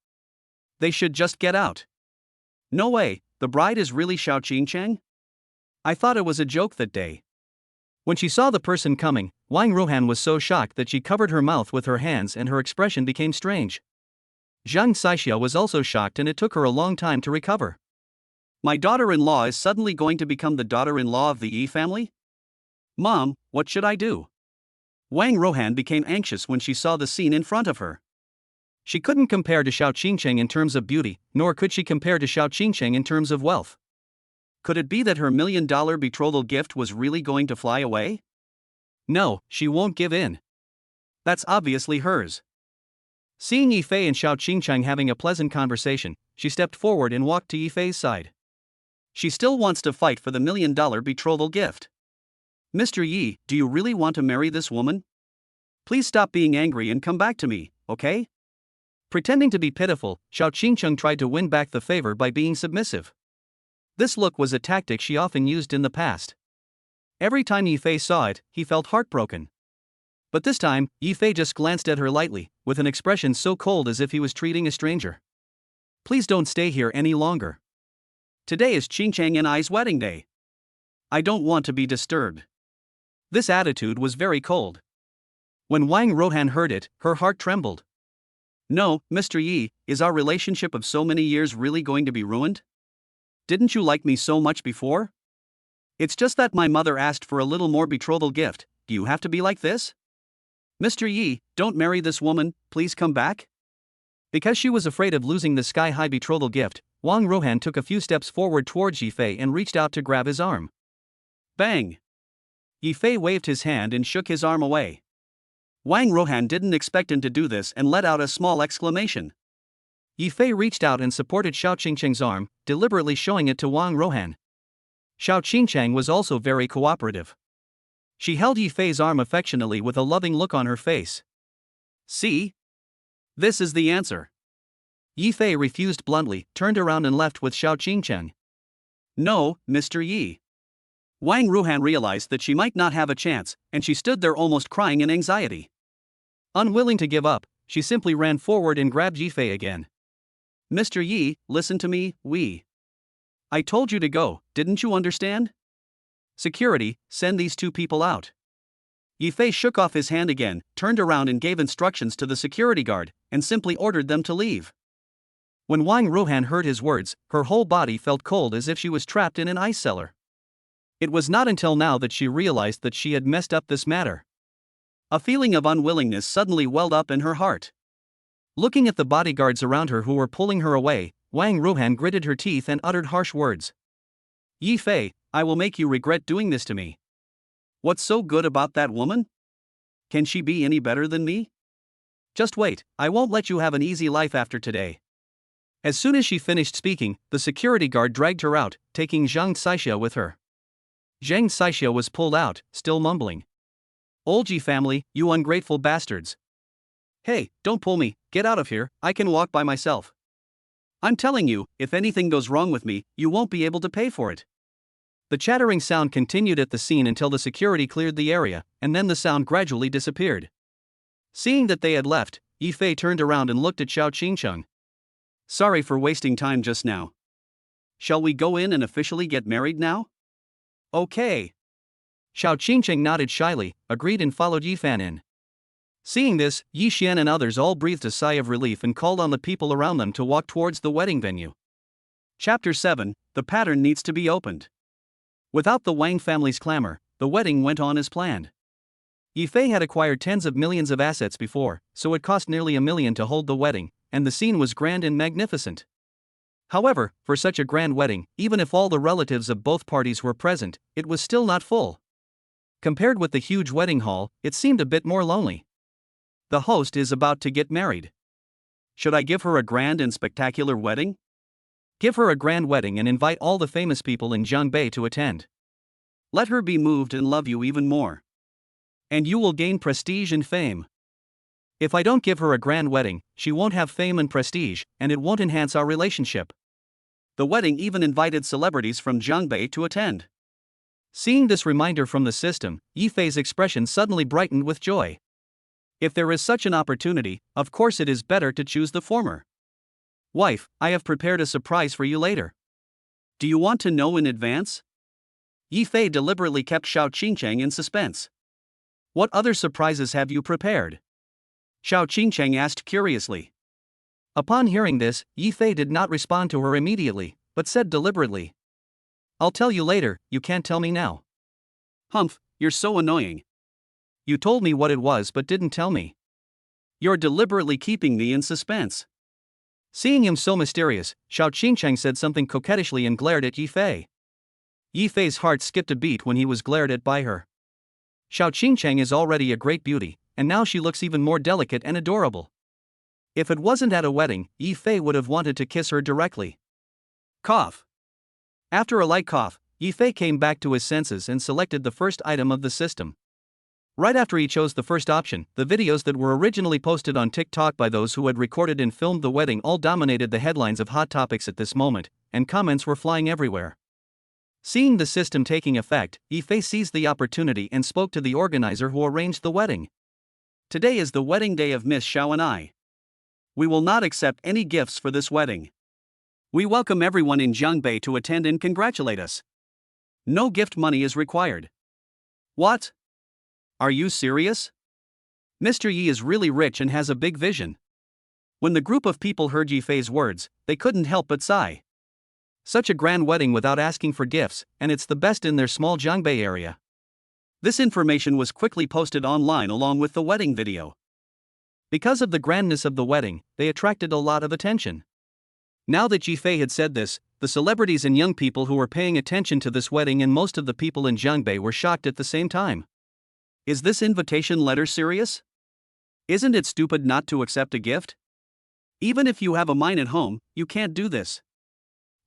They should just get out. No way, the bride is really Xiao Qingqing? I thought it was a joke that day. When she saw the person coming, Wang Rohan was so shocked that she covered her mouth with her hands and her expression became strange. Zhang Saixia was also shocked and it took her a long time to recover. My daughter-in-law is suddenly going to become the daughter-in-law of the Yi family? Mom, what should I do? Wang Rohan became anxious when she saw the scene in front of her. She couldn't compare to Xiao Qingqing in terms of beauty, nor could she compare to Xiao Qingqing in terms of wealth. Could it be that her $1 million betrothal gift was really going to fly away? No, she won't give in. That's obviously hers. Seeing Yi Fei and Xiao Qingqing having a pleasant conversation, she stepped forward and walked to Yi Fei's side. She still wants to fight for the $1 million betrothal gift. Mr. Yi, do you really want to marry this woman? Please stop being angry and come back to me, okay? Pretending to be pitiful, Xiao Qingqing tried to win back the favor by being submissive. This look was a tactic she often used in the past. Every time Yi Fei saw it, he felt heartbroken. But this time, Yi Fei just glanced at her lightly, with an expression so cold as if he was treating a stranger. Please don't stay here any longer. Today is Qingqing and I's wedding day. I don't want to be disturbed. This attitude was very cold. When Wang Rohan heard it, her heart trembled. No, Mr. Yi, is our relationship of so many years really going to be ruined? Didn't you like me so much before? It's just that my mother asked for a little more betrothal gift. Do you have to be like this? Mr. Yi, don't marry this woman, please come back. Because she was afraid of losing the sky-high betrothal gift, Wang Rohan took a few steps forward towards Yi Fei and reached out to grab his arm. Bang! Yi Fei waved his hand and shook his arm away. Wang Rohan didn't expect him to do this and let out a small exclamation. Yi Fei reached out and supported Xiao Qingqing's arm, deliberately showing it to Wang Rohan. Xiao Qingqing was also very cooperative. She held Yi Fei's arm affectionately with a loving look on her face. See? This is the answer. Fei refused bluntly, turned around and left with Xiao Qingcheng. No, Mr. Yi. Wang Ruhan realized that she might not have a chance, and she stood there almost crying in anxiety. Unwilling to give up, she simply ran forward and grabbed Fei again. Mr. Yi, listen to me, I told you to go, didn't you understand? Security, send these two people out. Fei shook off his hand again, turned around and gave instructions to the security guard, and simply ordered them to leave. When Wang Ruhan heard his words, her whole body felt cold as if she was trapped in an ice cellar. It was not until now that she realized that she had messed up this matter. A feeling of unwillingness suddenly welled up in her heart. Looking at the bodyguards around her who were pulling her away, Wang Ruhan gritted her teeth and uttered harsh words. Fei, I will make you regret doing this to me. What's so good about that woman? Can she be any better than me? Just wait, I won't let you have an easy life after today. As soon as she finished speaking, the security guard dragged her out, taking Zhang Saixia with her. Zhang Saixia was pulled out, still mumbling. Olji family, you ungrateful bastards. Hey, don't pull me, get out of here, I can walk by myself. I'm telling you, if anything goes wrong with me, you won't be able to pay for it. The chattering sound continued at the scene until the security cleared the area, and then the sound gradually disappeared. Seeing that they had left, Fei turned around and looked at Xiao Qingcheng. Sorry for wasting time just now. Shall we go in and officially get married now? Okay. Xiao Qingcheng nodded shyly, agreed and followed Yifan in. Seeing this, Yi Xian and others all breathed a sigh of relief and called on the people around them to walk towards the wedding venue. Chapter 7, The Pattern Needs to Be Opened. Without the Wang family's clamor, the wedding went on as planned. Yifei had acquired tens of millions of assets before, so it cost nearly $1 million to hold the wedding, and the scene was grand and magnificent. However, for such a grand wedding, even if all the relatives of both parties were present, it was still not full. Compared with the huge wedding hall, it seemed a bit more lonely. The host is about to get married. Should I give her a grand and spectacular wedding? Give her a grand wedding and invite all the famous people in Jiangbei to attend. Let her be moved and love you even more. And you will gain prestige and fame. If I don't give her a grand wedding, she won't have fame and prestige, and it won't enhance our relationship. The wedding even invited celebrities from Jiangbei to attend. Seeing this reminder from the system, Yifei's expression suddenly brightened with joy. If there is such an opportunity, of course it is better to choose the former. Wife, I have prepared a surprise for you later. Do you want to know in advance? Yifei deliberately kept Xiao Qingcheng in suspense. What other surprises have you prepared? Xiao Qingcheng asked curiously. Upon hearing this, Yifei did not respond to her immediately, but said deliberately. I'll tell you later, you can't tell me now. Humph, you're so annoying. You told me what it was but didn't tell me. You're deliberately keeping me in suspense. Seeing him so mysterious, Xiao Qingcheng said something coquettishly and glared at Yifei. Yifei's heart skipped a beat when he was glared at by her. Xiao Qingcheng is already a great beauty, and now she looks even more delicate and adorable. If it wasn't at a wedding, Yifei would have wanted to kiss her directly. Cough. After a light cough, Yifei came back to his senses and selected the first item of the system. Right after he chose the first option, the videos that were originally posted on TikTok by those who had recorded and filmed the wedding all dominated the headlines of hot topics at this moment, and comments were flying everywhere. Seeing the system taking effect, Yifei seized the opportunity and spoke to the organizer who arranged the wedding. Today is the wedding day of Miss Xiao and I. We will not accept any gifts for this wedding. We welcome everyone in Jiangbei to attend and congratulate us. No gift money is required. What? Are you serious? Mr. Yi is really rich and has a big vision. When the group of people heard Yifei's words, they couldn't help but sigh. Such a grand wedding without asking for gifts, and it's the best in their small Jiangbei area. This information was quickly posted online along with the wedding video. Because of the grandness of the wedding, they attracted a lot of attention. Now that Yifei had said this, the celebrities and young people who were paying attention to this wedding and most of the people in Jiangbei were shocked at the same time. Is this invitation letter serious? Isn't it stupid not to accept a gift? Even if you have a mine at home, you can't do this.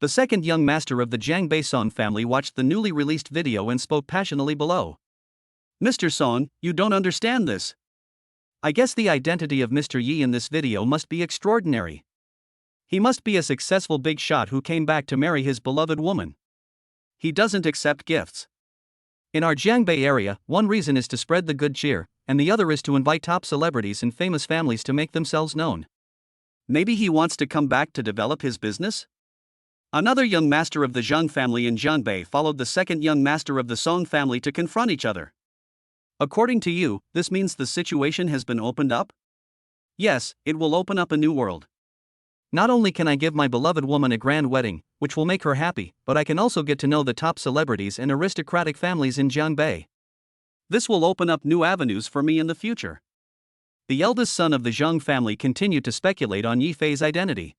The second young master of the Jiangbei Song family watched the newly released video and spoke passionately below. Mr. Song, you don't understand this. I guess the identity of Mr. Yi in this video must be extraordinary. He must be a successful big shot who came back to marry his beloved woman. He doesn't accept gifts. In our Jiangbei area, one reason is to spread the good cheer, and the other is to invite top celebrities and famous families to make themselves known. Maybe he wants to come back to develop his business? Another young master of the Zheng family in Jiangbei followed the second young master of the Song family to confront each other. According to you, this means the situation has been opened up? Yes, it will open up a new world. Not only can I give my beloved woman a grand wedding, which will make her happy, but I can also get to know the top celebrities and aristocratic families in Jiangbei. This will open up new avenues for me in the future. The eldest son of the Zheng family continued to speculate on Yifei's identity.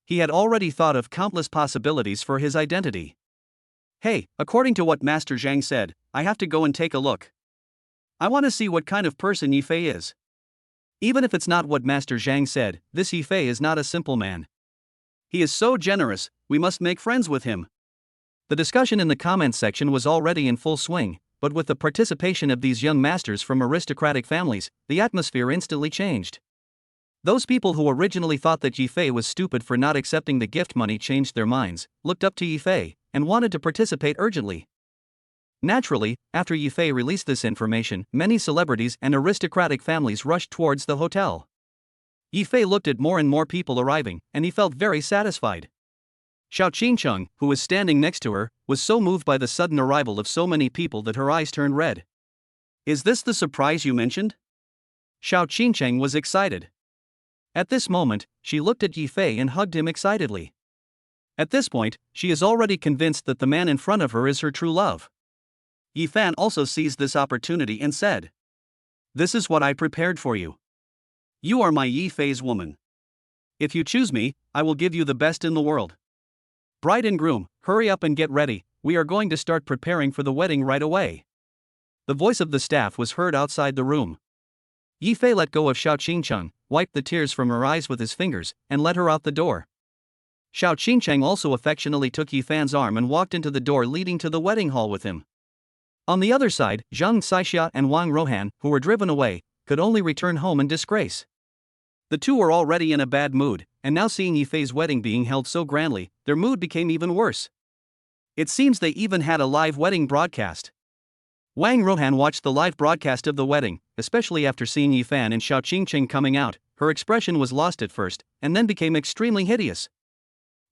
He had already thought of countless possibilities for his identity. Hey, according to what Master Zhang said, I have to go and take a look. I want to see what kind of person Yifei is. Even if it's not what Master Zhang said, this Yifei is not a simple man. He is so generous, we must make friends with him. The discussion in the comments section was already in full swing, but with the participation of these young masters from aristocratic families, the atmosphere instantly changed. Those people who originally thought that Yifei was stupid for not accepting the gift money changed their minds, looked up to Yifei, and wanted to participate urgently. Naturally, after Yifei released this information, many celebrities and aristocratic families rushed towards the hotel. Yifei looked at more and more people arriving, and he felt very satisfied. Xiao Qingcheng, who was standing next to her, was so moved by the sudden arrival of so many people that her eyes turned red. Is this the surprise you mentioned? Xiao Qingcheng was excited. At this moment, she looked at Yifei and hugged him excitedly. At this point, she is already convinced that the man in front of her is her true love. Yifan also seized this opportunity and said, "This is what I prepared for you. You are my Yifei's woman. If you choose me, I will give you the best in the world. Bride and groom, hurry up and get ready, we are going to start preparing for the wedding right away." The voice of the staff was heard outside the room. Yifei let go of Xiao Qingcheng, wiped the tears from her eyes with his fingers, and led her out the door. Xiao Qingcheng also affectionately took Yifan's arm and walked into the door leading to the wedding hall with him. On the other side, Zhang Saixia and Wang Rohan, who were driven away, could only return home in disgrace. The two were already in a bad mood, and now seeing Yifei's wedding being held so grandly, their mood became even worse. It seems they even had a live wedding broadcast. Wang Rohan watched the live broadcast of the wedding, especially after seeing Yifan and Xiao Qingcheng coming out. Her expression was lost at first, and then became extremely hideous.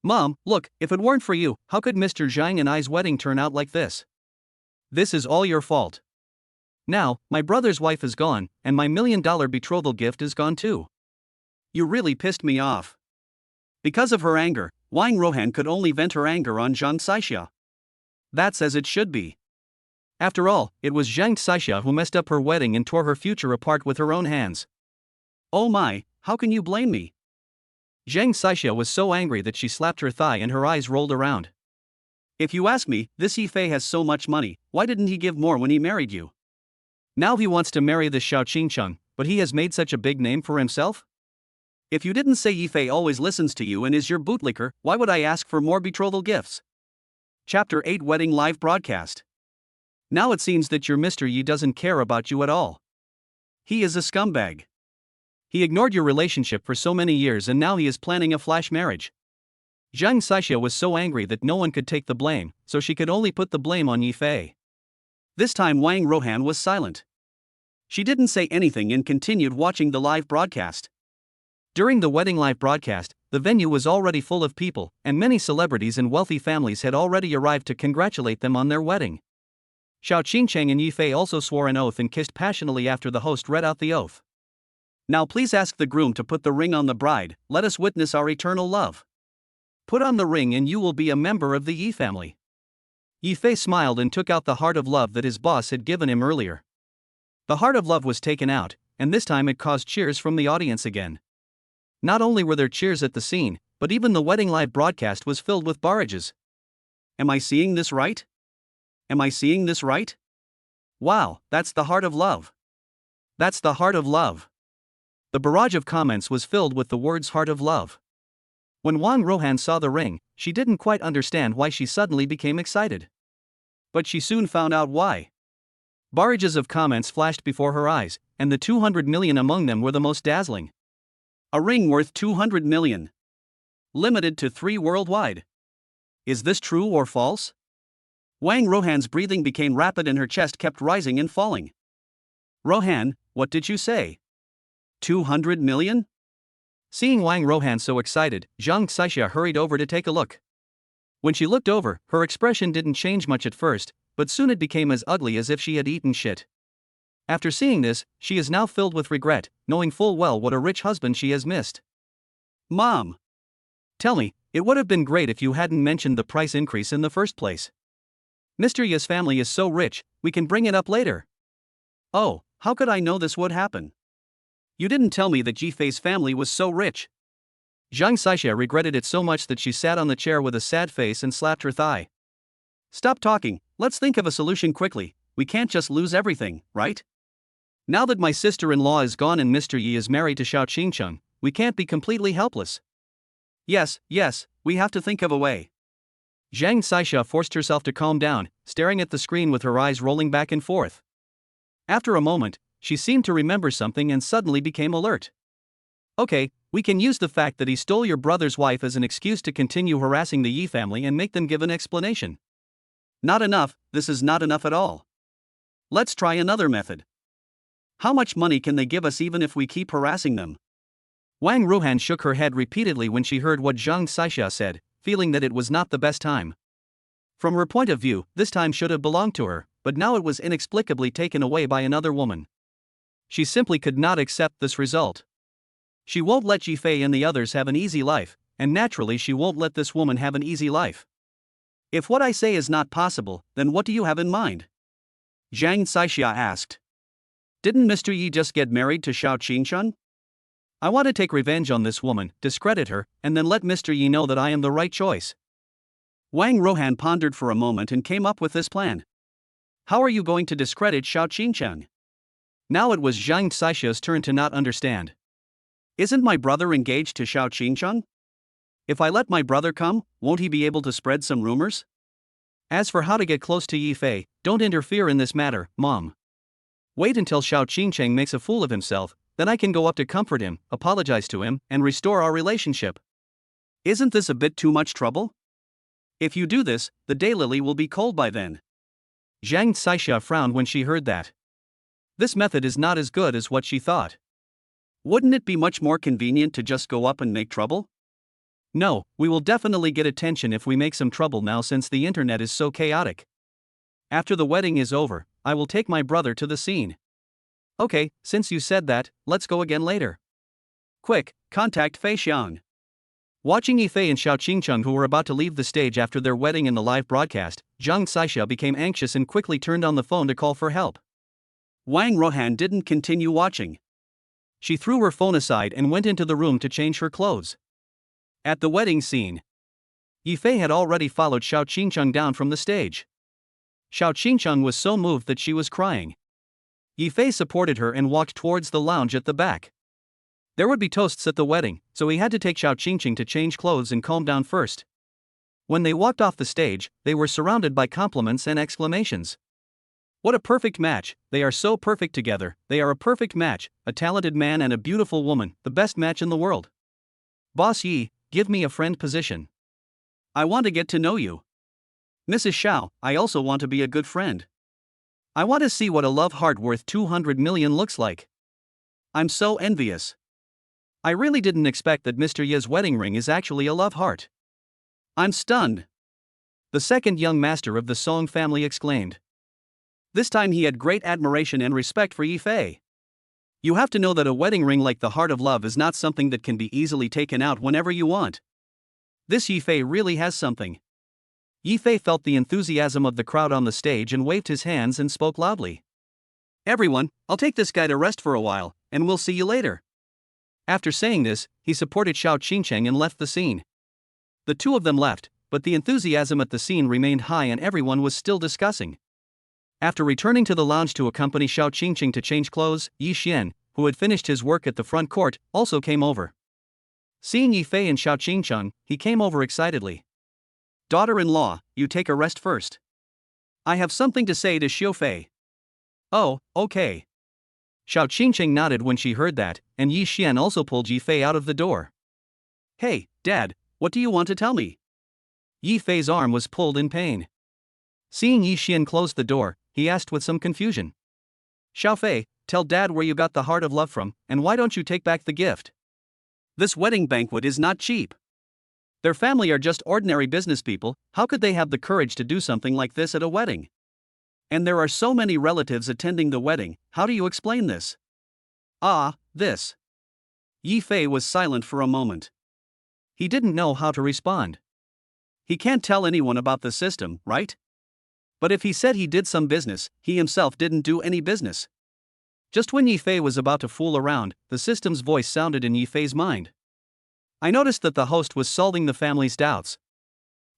"Mom, look, if it weren't for you, how could Mr. Zhang and I's wedding turn out like this? This is all your fault. Now, my brother's wife is gone, and my $1 million betrothal gift is gone too. You really pissed me off." Because of her anger, Wang Rohan could only vent her anger on Zhang Saixia. That's as it should be. After all, it was Zhang Saixia who messed up her wedding and tore her future apart with her own hands. Oh my, how can you blame me? Zhang Saixia was so angry that she slapped her thigh and her eyes rolled around. If you ask me, this Yifei has so much money, why didn't he give more when he married you? Now he wants to marry this Xiao Qingcheng, but he has made such a big name for himself? If you didn't say Yifei always listens to you and is your bootlicker, why would I ask for more betrothal gifts? Chapter 8 Wedding Live Broadcast. Now it seems that your Mr. Yi doesn't care about you at all. He is a scumbag. He ignored your relationship for so many years and now he is planning a flash marriage. Zhang Saixia was so angry that no one could take the blame, so she could only put the blame on Yifei. This time Wang Rohan was silent. She didn't say anything and continued watching the live broadcast. During the wedding live broadcast, the venue was already full of people, and many celebrities and wealthy families had already arrived to congratulate them on their wedding. Xiao Qingcheng and Yifei also swore an oath and kissed passionately after the host read out the oath. Now please ask the groom to put the ring on the bride, let us witness our eternal love. Put on the ring and you will be a member of the Yi family. Yifei smiled and took out the heart of love that his boss had given him earlier. The heart of love was taken out, and this time it caused cheers from the audience again. Not only were there cheers at the scene, but even the wedding live broadcast was filled with barrages. Am I seeing this right? Am I seeing this right? Wow, that's the heart of love. That's the heart of love. The barrage of comments was filled with the words heart of love. When Wang Rohan saw the ring, she didn't quite understand why she suddenly became excited. But she soon found out why. Barrages of comments flashed before her eyes, and the 200 million among them were the most dazzling. A ring worth 200 million. Limited to 3 worldwide. Is this true or false? Wang Rohan's breathing became rapid and her chest kept rising and falling. Rohan, what did you say? 200 million? Seeing Wang Rohan so excited, Zhang Xixia hurried over to take a look. When she looked over, her expression didn't change much at first, but soon it became as ugly as if she had eaten shit. After seeing this, she is now filled with regret, knowing full well what a rich husband she has missed. Mom! Tell me, it would have been great if you hadn't mentioned the price increase in the first place. Mr. Yi's family is so rich, we can bring it up later. Oh, how could I know this would happen? You didn't tell me that Jifei's family was so rich. Zhang Xixia regretted it so much that she sat on the chair with a sad face and slapped her thigh. Stop talking, let's think of a solution quickly, we can't just lose everything, right? Now that my sister-in-law is gone and Mr. Yi is married to Xiao Qingcheng, we can't be completely helpless. Yes, we have to think of a way. Zhang Xixia forced herself to calm down, staring at the screen with her eyes rolling back and forth. After a moment, she seemed to remember something and suddenly became alert. Okay, we can use the fact that he stole your brother's wife as an excuse to continue harassing the Yi family and make them give an explanation. Not enough, this is not enough at all. Let's try another method. How much money can they give us even if we keep harassing them? Wang Ruhan shook her head repeatedly when she heard what Zhang Xixia said, feeling that it was not the best time. From her point of view, this time should have belonged to her, but now it was inexplicably taken away by another woman. She simply could not accept this result. She won't let Jifei and the others have an easy life, and naturally she won't let this woman have an easy life. If what I say is not possible, then what do you have in mind? Zhang Xixia asked. Didn't Mr. Yi just get married to Xiao Qingcheng? I want to take revenge on this woman, discredit her, and then let Mr. Yi know that I am the right choice. Wang Rohan pondered for a moment and came up with this plan. How are you going to discredit Xiao Qingcheng? Now it was Zhang Xixia's turn to not understand. Isn't my brother engaged to Xiao Qingcheng? If I let my brother come, won't he be able to spread some rumors? As for how to get close to Yifei, don't interfere in this matter, Mom. Wait until Xiao Qingcheng makes a fool of himself, then I can go up to comfort him, apologize to him, and restore our relationship. Isn't this a bit too much trouble? If you do this, the daylily will be cold by then. Zhang Xixia frowned when she heard that. This method is not as good as what she thought. Wouldn't it be much more convenient to just go up and make trouble? No, we will definitely get attention if we make some trouble now since the internet is so chaotic. After the wedding is over, I will take my brother to the scene. Okay, since you said that, let's go again later. Quick, contact Fei Xiang. Watching Yifei and Xiao Qingcheng who were about to leave the stage after their wedding in the live broadcast, Zhang Xixia became anxious and quickly turned on the phone to call for help. Wang Rohan didn't continue watching. She threw her phone aside and went into the room to change her clothes. At the wedding scene, Yifei had already followed Xiao Qingcheng down from the stage. Xiao Qingcheng was so moved that she was crying. Yifei supported her and walked towards the lounge at the back. There would be toasts at the wedding, so he had to take Xiao Qingcheng to change clothes and calm down first. When they walked off the stage, they were surrounded by compliments and exclamations. What a perfect match, they are so perfect together, they are a perfect match, a talented man and a beautiful woman, the best match in the world. Boss Yi, give me a friend position. I want to get to know you. Mrs. Xiao, I also want to be a good friend. I want to see what a love heart worth 200 million looks like. I'm so envious. I really didn't expect that Mr. Yi's wedding ring is actually a love heart. I'm stunned. The second young master of the Song family exclaimed. This time he had great admiration and respect for Yifei. You have to know that a wedding ring like the heart of love is not something that can be easily taken out whenever you want. This Yifei really has something. Yifei felt the enthusiasm of the crowd on the stage and waved his hands and spoke loudly. Everyone, I'll take this guy to rest for a while, and we'll see you later. After saying this, he supported Xiao Qingcheng and left the scene. The two of them left, but the enthusiasm at the scene remained high and everyone was still discussing. After returning to the lounge to accompany Xiao Qingcheng to change clothes, Yi Xian, who had finished his work at the front court, also came over. Seeing Yifei and Xiao Qingcheng, he came over excitedly. Daughter-in-law, you take a rest first. I have something to say to Xiufei. Oh, okay. Xiao Qingcheng nodded when she heard that, and Yi Xian also pulled Yifei out of the door. Hey, Dad, What do you want to tell me? Yi Fei's arm was pulled in pain. Seeing Yi Xian close the door, he asked with some confusion. Xiao Fei, tell Dad where you got the heart of love from, and why don't you take back the gift? This wedding banquet is not cheap. Their family are just ordinary business people, how could they have the courage to do something like this at a wedding? And there are so many relatives attending the wedding, how do you explain this? This. Yi Fei was silent for a moment. He didn't know how to respond. He can't tell anyone about the system, right? But if he said he did some business, he himself didn't do any business. Just when Yi Fei was about to fool around, the system's voice sounded in Yi Fei's mind. I noticed that the host was solving the family's doubts.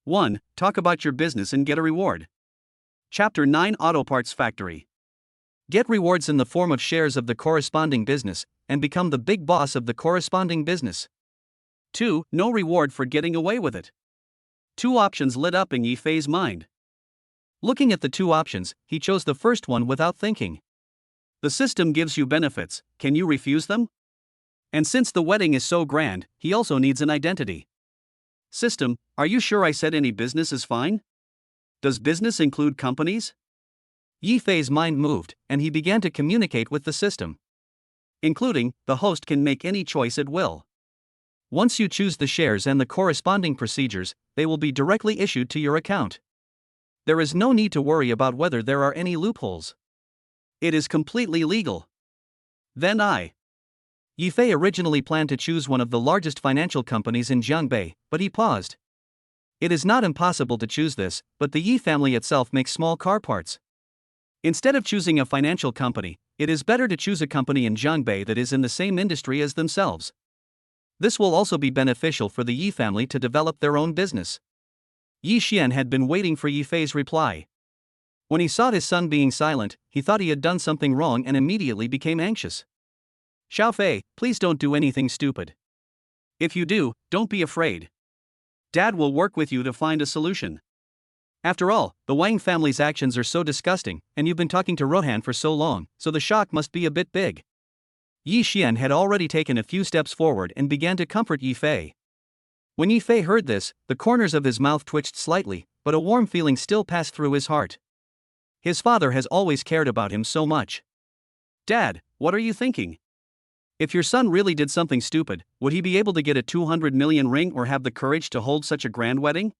1. Talk about your business and get a reward. Chapter 9 Auto Parts Factory. Get rewards in the form of shares of the corresponding business, and become the big boss of the corresponding business. 2. No reward for getting away with it. 2 options lit up in Yi Fei's mind. Looking at the 2 options, he chose the first one without thinking. The system gives you benefits, can you refuse them? And since the wedding is so grand, he also needs an identity. System, are you sure I said any business is fine? Does business include companies? Yi Fei's mind moved, and he began to communicate with the system. Including, the host can make any choice at will. Once you choose the shares and the corresponding procedures, they will be directly issued to your account. There is no need to worry about whether there are any loopholes. It is completely legal. Then Yi Fei originally planned to choose one of the largest financial companies in Jiangbei, but he paused. It is not impossible to choose this, but the Yi family itself makes small car parts. Instead of choosing a financial company, it is better to choose a company in Jiangbei that is in the same industry as themselves. This will also be beneficial for the Yi family to develop their own business. Yi Xian had been waiting for Yi Fei's reply. When he saw his son being silent, he thought he had done something wrong and immediately became anxious. Xiao Fei, please don't do anything stupid. If you do, don't be afraid. Dad will work with you to find a solution. After all, the Wang family's actions are so disgusting, and you've been talking to Rohan for so long, so the shock must be a bit big. Yi Xian had already taken a few steps forward and began to comfort Yi Fei. When Yi Fei heard this, the corners of his mouth twitched slightly, but a warm feeling still passed through his heart. His father has always cared about him so much. Dad, what are you thinking? If your son really did something stupid, would he be able to get a 200 million ring or have the courage to hold such a grand wedding?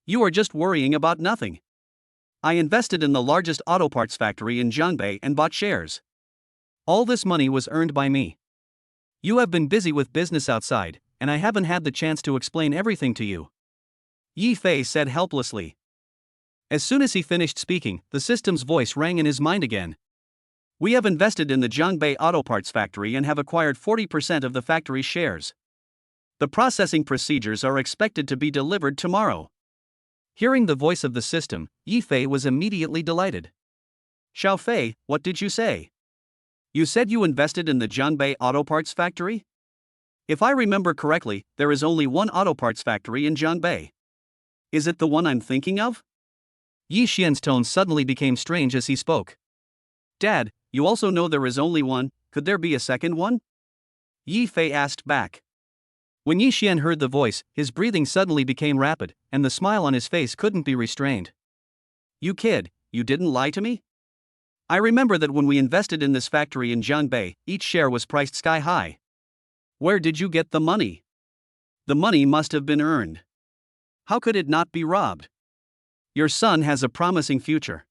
You are just worrying about nothing. I invested in the largest auto parts factory in Jiangbei and bought shares. All this money was earned by me. You have been busy with business outside, and I haven't had the chance to explain everything to you. Yi Fei said helplessly. As soon as he finished speaking, the system's voice rang in his mind again. We have invested in the Jiangbei Auto Parts Factory and have acquired 40% of the factory's shares. The processing procedures are expected to be delivered tomorrow. Hearing the voice of the system, Yi Fei was immediately delighted. Xiao Fei, what did you say? You said you invested in the Jiangbei Auto Parts Factory? If I remember correctly, there is only one auto parts factory in Jiangbei. Is it the one I'm thinking of? Yi Xian's tone suddenly became strange as he spoke. Dad, you also know there is only one, could there be a second one? Yi Fei asked back. When Yi Xian heard the voice, his breathing suddenly became rapid, and the smile on his face couldn't be restrained. You kid, you didn't lie to me? I remember that when we invested in this factory in Jiangbei, each share was priced sky high. Where did you get the money? The money must have been earned. How could it not be robbed? Your son has a promising future.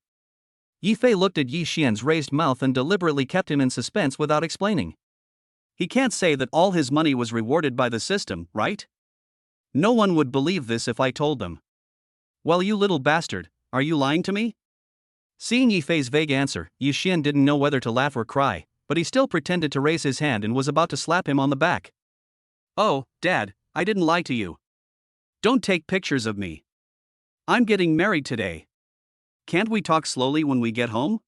Yi Fei looked at Yi Xian's raised mouth and deliberately kept him in suspense without explaining. He can't say that all his money was rewarded by the system, right? No one would believe this if I told them. Well, you little bastard, are you lying to me? Seeing Yi Fei's vague answer, Yi Xian didn't know whether to laugh or cry, but he still pretended to raise his hand and was about to slap him on the back. Oh, Dad, I didn't lie to you. Don't take pictures of me. I'm getting married today. Can't we talk slowly when we get home?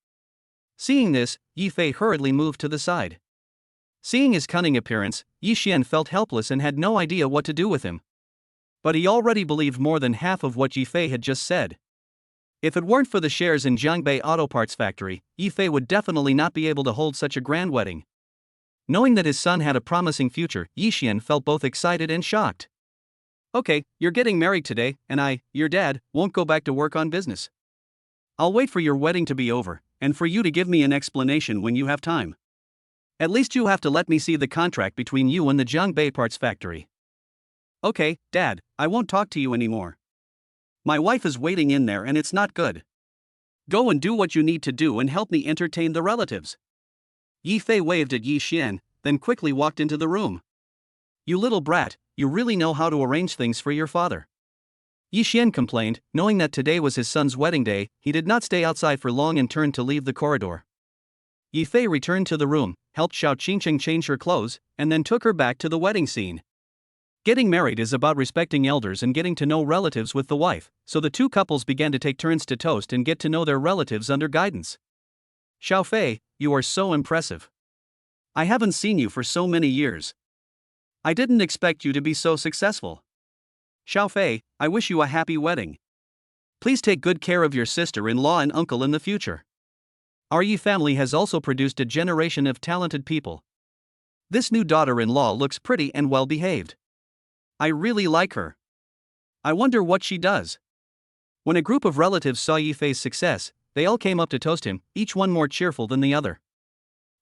Seeing this, Yi Fei hurriedly moved to the side. Seeing his cunning appearance, Yi Xian felt helpless and had no idea what to do with him. But he already believed more than half of what Yi Fei had just said. If it weren't for the shares in Jiangbei Auto Parts Factory, Yi Fei would definitely not be able to hold such a grand wedding. Knowing that his son had a promising future, Yi Xian felt both excited and shocked. Okay, you're getting married today, and your dad, won't go back to work on business. I'll wait for your wedding to be over, and for you to give me an explanation when you have time. At least you have to let me see the contract between you and the Jiangbei parts factory. Okay, Dad, I won't talk to you anymore. My wife is waiting in there and it's not good. Go and do what you need to do and help me entertain the relatives. Yi Fei waved at Yi Xian, then quickly walked into the room. You little brat, you really know how to arrange things for your father. Yi Xian complained, knowing that today was his son's wedding day. He did not stay outside for long and turned to leave the corridor. Yi Fei returned to the room, helped Xiao Qingcheng change her clothes, and then took her back to the wedding scene. Getting married is about respecting elders and getting to know relatives with the wife, so the two couples began to take turns to toast and get to know their relatives under guidance. Xiao Fei, you are so impressive. I haven't seen you for so many years. I didn't expect you to be so successful. Xiao Fei, I wish you a happy wedding. Please take good care of your sister-in-law and uncle in the future. Our Yi family has also produced a generation of talented people. This new daughter-in-law looks pretty and well-behaved. I really like her. I wonder what she does. When a group of relatives saw Yi Fei's success, they all came up to toast him, each one more cheerful than the other.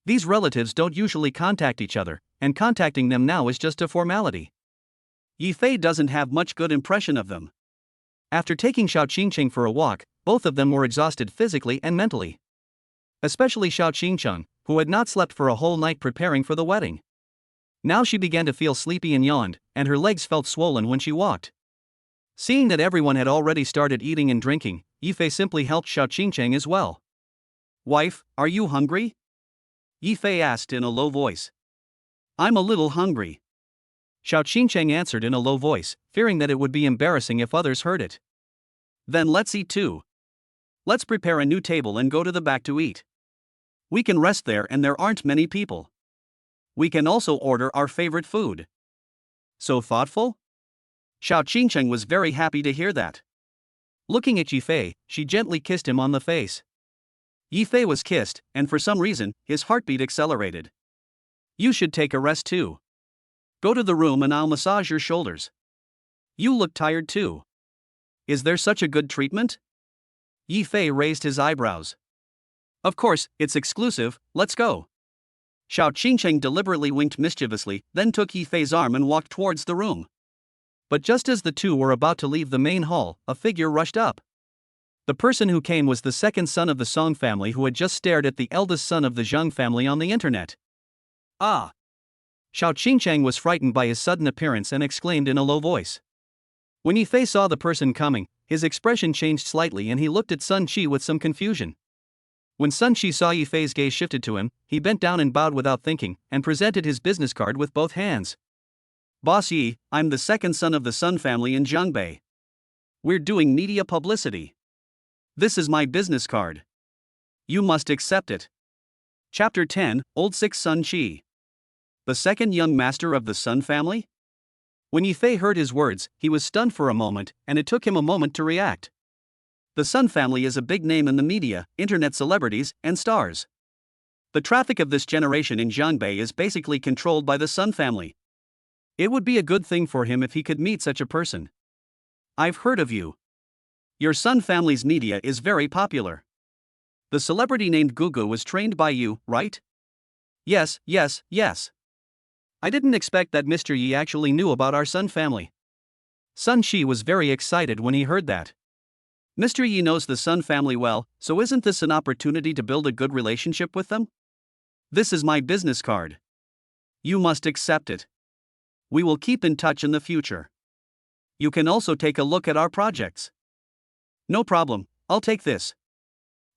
These relatives don't usually contact each other, and contacting them now is just a formality. Yi Fei doesn't have much good impression of them. After taking Xiao Qingcheng for a walk, both of them were exhausted physically and mentally. Especially Xiao Qingcheng, who had not slept for a whole night preparing for the wedding. Now she began to feel sleepy and yawned, and her legs felt swollen when she walked. Seeing that everyone had already started eating and drinking, Yi Fei simply helped Xiao Qingcheng as well. Wife, are you hungry? Yi Fei asked in a low voice. I'm a little hungry. Xiao Qingcheng answered in a low voice, fearing that it would be embarrassing if others heard it. Then let's eat too. Let's prepare a new table and go to the back to eat. We can rest there and there aren't many people. We can also order our favorite food. So thoughtful? Xiao Qingcheng was very happy to hear that. Looking at Yi Fei, she gently kissed him on the face. Yi Fei was kissed, and for some reason, his heartbeat accelerated. You should take a rest too. Go to the room and I'll massage your shoulders. You look tired too. Is there such a good treatment? Yi Fei raised his eyebrows. Of course, it's exclusive, let's go. Xiao Qingcheng deliberately winked mischievously, then took Yi Fei's arm and walked towards the room. But just as the two were about to leave the main hall, a figure rushed up. The person who came was the second son of the Song family who had just stared at the eldest son of the Zheng family on the internet. Ah! Xiao Qingcheng was frightened by his sudden appearance and exclaimed in a low voice. When Yi Fei saw the person coming, his expression changed slightly and he looked at Sun Qi with some confusion. When Sun Qi saw Yi Fei's gaze shifted to him, he bent down and bowed without thinking, and presented his business card with both hands. Boss Yi, I'm the second son of the Sun family in Jiangbei. We're doing media publicity. This is my business card. You must accept it. Chapter 10, Old Six Sun Qi. The second young master of the Sun family? When Yi Fei heard his words, he was stunned for a moment, and it took him a moment to react. The Sun family is a big name in the media, internet celebrities, and stars. The traffic of this generation in Jiangbei is basically controlled by the Sun family. It would be a good thing for him if he could meet such a person. I've heard of you. Your Sun family's media is very popular. The celebrity named Gugu was trained by you, right? Yes. I didn't expect that Mr. Yi actually knew about our Sun family. Sun Qi was very excited when he heard that. Mr. Yi knows the Sun family well, so isn't this an opportunity to build a good relationship with them? This is my business card. You must accept it. We will keep in touch in the future. You can also take a look at our projects. No problem, I'll take this.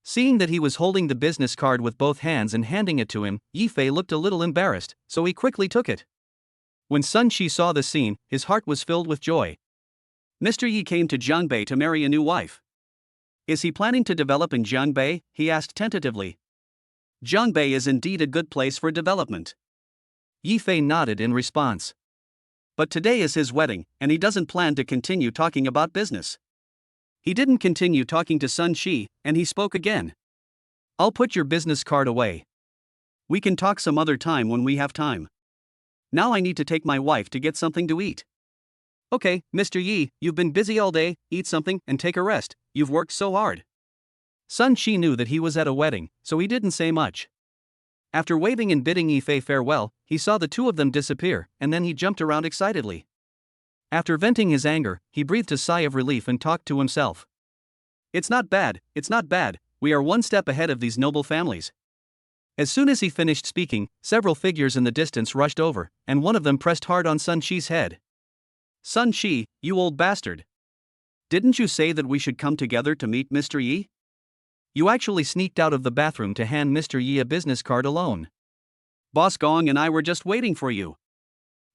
Seeing that he was holding the business card with both hands and handing it to him, Yi Fei looked a little embarrassed, so he quickly took it. When Sun Qi saw the scene, his heart was filled with joy. Mr. Yi came to Jiangbei to marry a new wife. Is he planning to develop in Jiangbei? He asked tentatively. Jiangbei is indeed a good place for development. Yi Fei nodded in response. But today is his wedding, and he doesn't plan to continue talking about business. He didn't continue talking to Sun Qi, and he spoke again. I'll put your business card away. We can talk some other time when we have time. Now I need to take my wife to get something to eat. Okay, Mr. Yi, you've been busy all day, eat something and take a rest, you've worked so hard. Sun Shi knew that he was at a wedding, so he didn't say much. After waving and bidding Yifei farewell, he saw the two of them disappear, and then he jumped around excitedly. After venting his anger, he breathed a sigh of relief and talked to himself. It's not bad, we are one step ahead of these noble families. As soon as he finished speaking, several figures in the distance rushed over, and one of them pressed hard on Sun Shi's head. Sun Shi, you old bastard. Didn't you say that we should come together to meet Mr. Yi? You actually sneaked out of the bathroom to hand Mr. Yi a business card alone. Boss Gong and I were just waiting for you.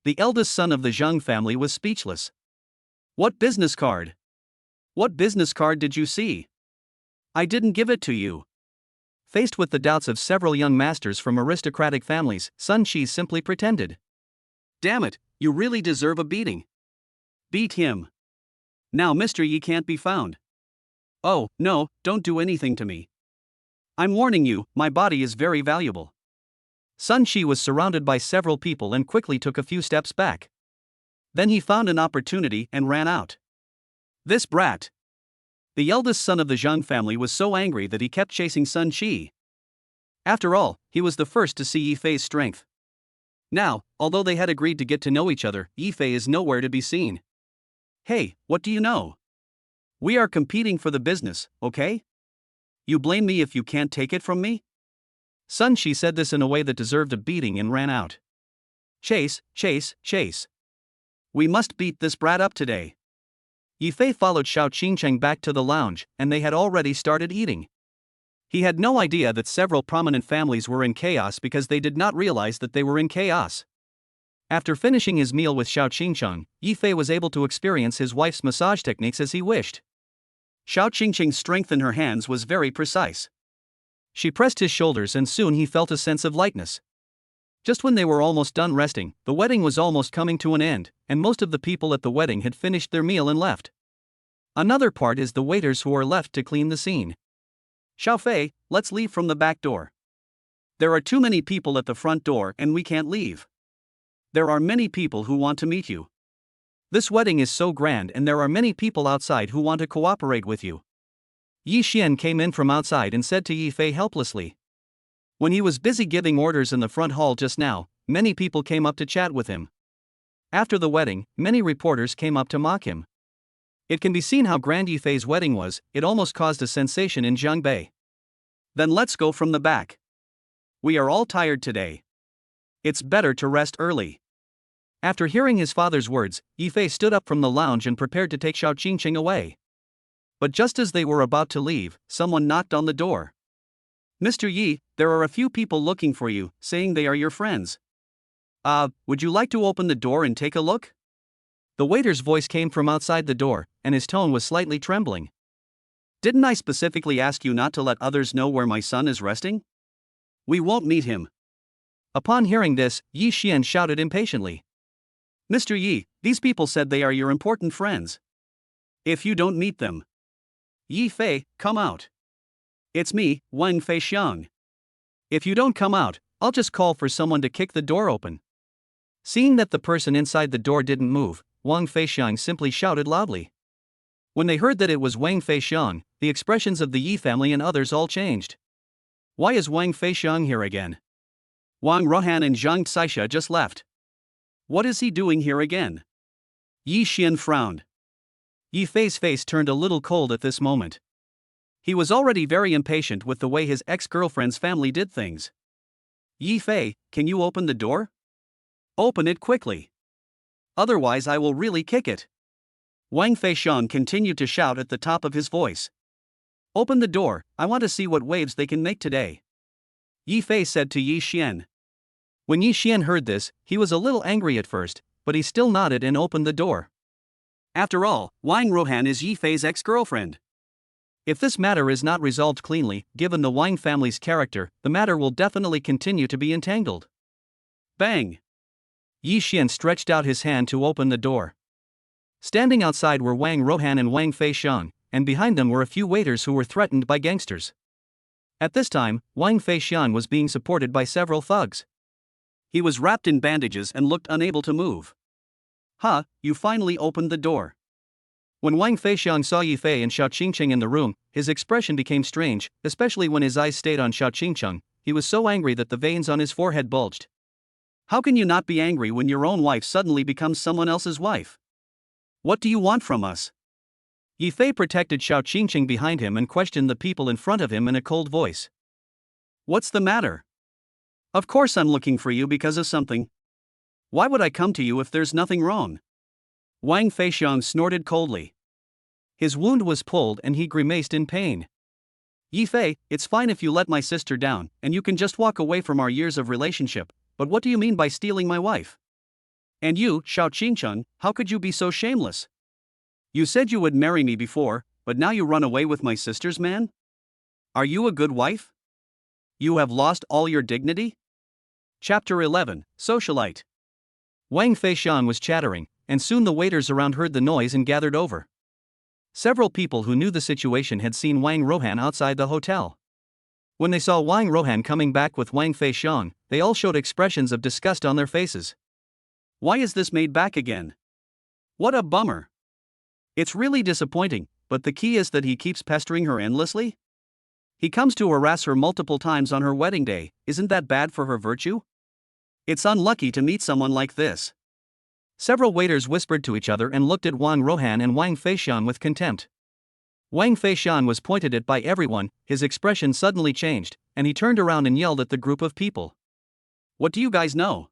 The eldest son of the Zheng family was speechless. What business card? What business card did you see? I didn't give it to you. Faced with the doubts of several young masters from aristocratic families, Sun Shi simply pretended. Damn it, you really deserve a beating. Beat him. Now Mr. Yi can't be found. Oh, no, don't do anything to me. I'm warning you, my body is very valuable. Sun Shi was surrounded by several people and quickly took a few steps back. Then he found an opportunity and ran out. This brat. The eldest son of the Zheng family was so angry that he kept chasing Sun Shi. After all, he was the first to see Yifei's strength. Now, although they had agreed to get to know each other, Yifei is nowhere to be seen. Hey, what do you know? We are competing for the business, okay? You blame me if you can't take it from me? Sun Shi said this in a way that deserved a beating and ran out. Chase, chase, chase. We must beat this brat up today. Yifei followed Xiao Qingcheng back to the lounge, and they had already started eating. He had no idea that several prominent families were in chaos because they did not realize that they were in chaos. After finishing his meal with Xiao Qingcheng, Yifei was able to experience his wife's massage techniques as he wished. Xiao Qingcheng's strength in her hands was very precise. She pressed his shoulders and soon he felt a sense of lightness. Just when they were almost done resting, the wedding was almost coming to an end, and most of the people at the wedding had finished their meal and left. Another part is the waiters who are left to clean the scene. Xiaofei, let's leave from the back door. There are too many people at the front door and we can't leave. There are many people who want to meet you. This wedding is so grand and there are many people outside who want to cooperate with you. Yi Xian came in from outside and said to Yifei helplessly. When he was busy giving orders in the front hall just now, many people came up to chat with him. After the wedding, many reporters came up to mock him. It can be seen how grand Yifei's wedding was, it almost caused a sensation in Zhangbei. Then let's go from the back. We are all tired today. It's better to rest early. After hearing his father's words, Yifei stood up from the lounge and prepared to take Xiao Qingcheng away. But just as they were about to leave, someone knocked on the door. Mr. Yi, there are a few people looking for you, saying they are your friends. Would you like to open the door and take a look? The waiter's voice came from outside the door, and his tone was slightly trembling. Didn't I specifically ask you not to let others know where my son is resting? We won't meet him. Upon hearing this, Yi Xian shouted impatiently. Mr. Yi, these people said they are your important friends. If you don't meet them. Yi Fei, come out. It's me, Wang Feixiang. If you don't come out, I'll just call for someone to kick the door open. Seeing that the person inside the door didn't move, Wang Feixiang simply shouted loudly. When they heard that it was Wang Feixiang, the expressions of the Yi family and others all changed. Why is Wang Feixiang here again? Wang Rohan and Zhang Caixia just left. What is he doing here again? Yi Xian frowned. Yi Fei's face turned a little cold at this moment. He was already very impatient with the way his ex-girlfriend's family did things. Yi Fei, can you open the door? Open it quickly. Otherwise I will really kick it. Wang Feixiang continued to shout at the top of his voice. Open the door, I want to see what waves they can make today. Yi Fei said to Yi Xian. When Yi Xian heard this, he was a little angry at first, but he still nodded and opened the door. After all, Wang Rohan is Yi Fei's ex-girlfriend. If this matter is not resolved cleanly, given the Wang family's character, the matter will definitely continue to be entangled. Bang! Yi Xian stretched out his hand to open the door. Standing outside were Wang Rohan and Wang Feixiang, and behind them were a few waiters who were threatened by gangsters. At this time, Wang Feixiang was being supported by several thugs. He was wrapped in bandages and looked unable to move. Ha, you finally opened the door. When Wang Feixiang saw Yifei and Xiao Qingcheng in the room, his expression became strange, especially when his eyes stayed on Xiao Qingcheng. He was so angry that the veins on his forehead bulged. How can you not be angry when your own wife suddenly becomes someone else's wife? What do you want from us? Yifei protected Xiao Qingcheng behind him and questioned the people in front of him in a cold voice. What's the matter? Of course I'm looking for you because of something. Why would I come to you if there's nothing wrong? Wang Feixiang snorted coldly. His wound was pulled and he grimaced in pain. Yifei, it's fine if you let my sister down, and you can just walk away from our years of relationship, but what do you mean by stealing my wife? And you, Xiao Qingcheng, how could you be so shameless? You said you would marry me before, but now you run away with my sister's man? Are you a good wife? You have lost all your dignity? Chapter 11, Socialite. Wang Feixiang was chattering, and soon the waiters around heard the noise and gathered over. Several people who knew the situation had seen Wang Rohan outside the hotel. When they saw Wang Rohan coming back with Wang Feixiang, they all showed expressions of disgust on their faces. Why is this made back again? What a bummer. It's really disappointing, but the key is that he keeps pestering her endlessly? He comes to harass her multiple times on her wedding day. Isn't that bad for her virtue? It's unlucky to meet someone like this. Several waiters whispered to each other and looked at Wang Rohan and Wang Feixiang with contempt. Wang Feixiang was pointed at by everyone, his expression suddenly changed, and he turned around and yelled at the group of people. What do you guys know?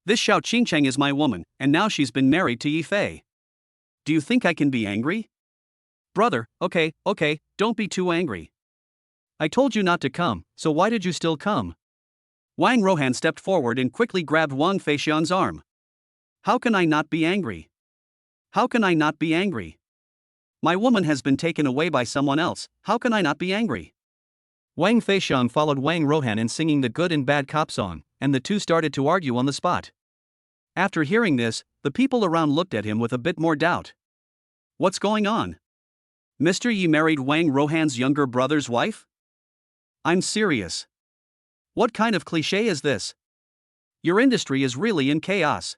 This Xiao Qingcheng is my woman, and now she's been married to Yifei. Do you think I can be angry? Brother, okay, don't be too angry. I told you not to come, so why did you still come? Wang Rohan stepped forward and quickly grabbed Wang Feixiang's arm. How can I not be angry? How can I not be angry? My woman has been taken away by someone else, how can I not be angry? Wang Feixiang followed Wang Rohan in singing the good and bad cop song, and the two started to argue on the spot. After hearing this, the people around looked at him with a bit more doubt. What's going on? Mr. Yi married Wang Rohan's younger brother's wife? I'm serious. What kind of cliché is this? Your industry is really in chaos.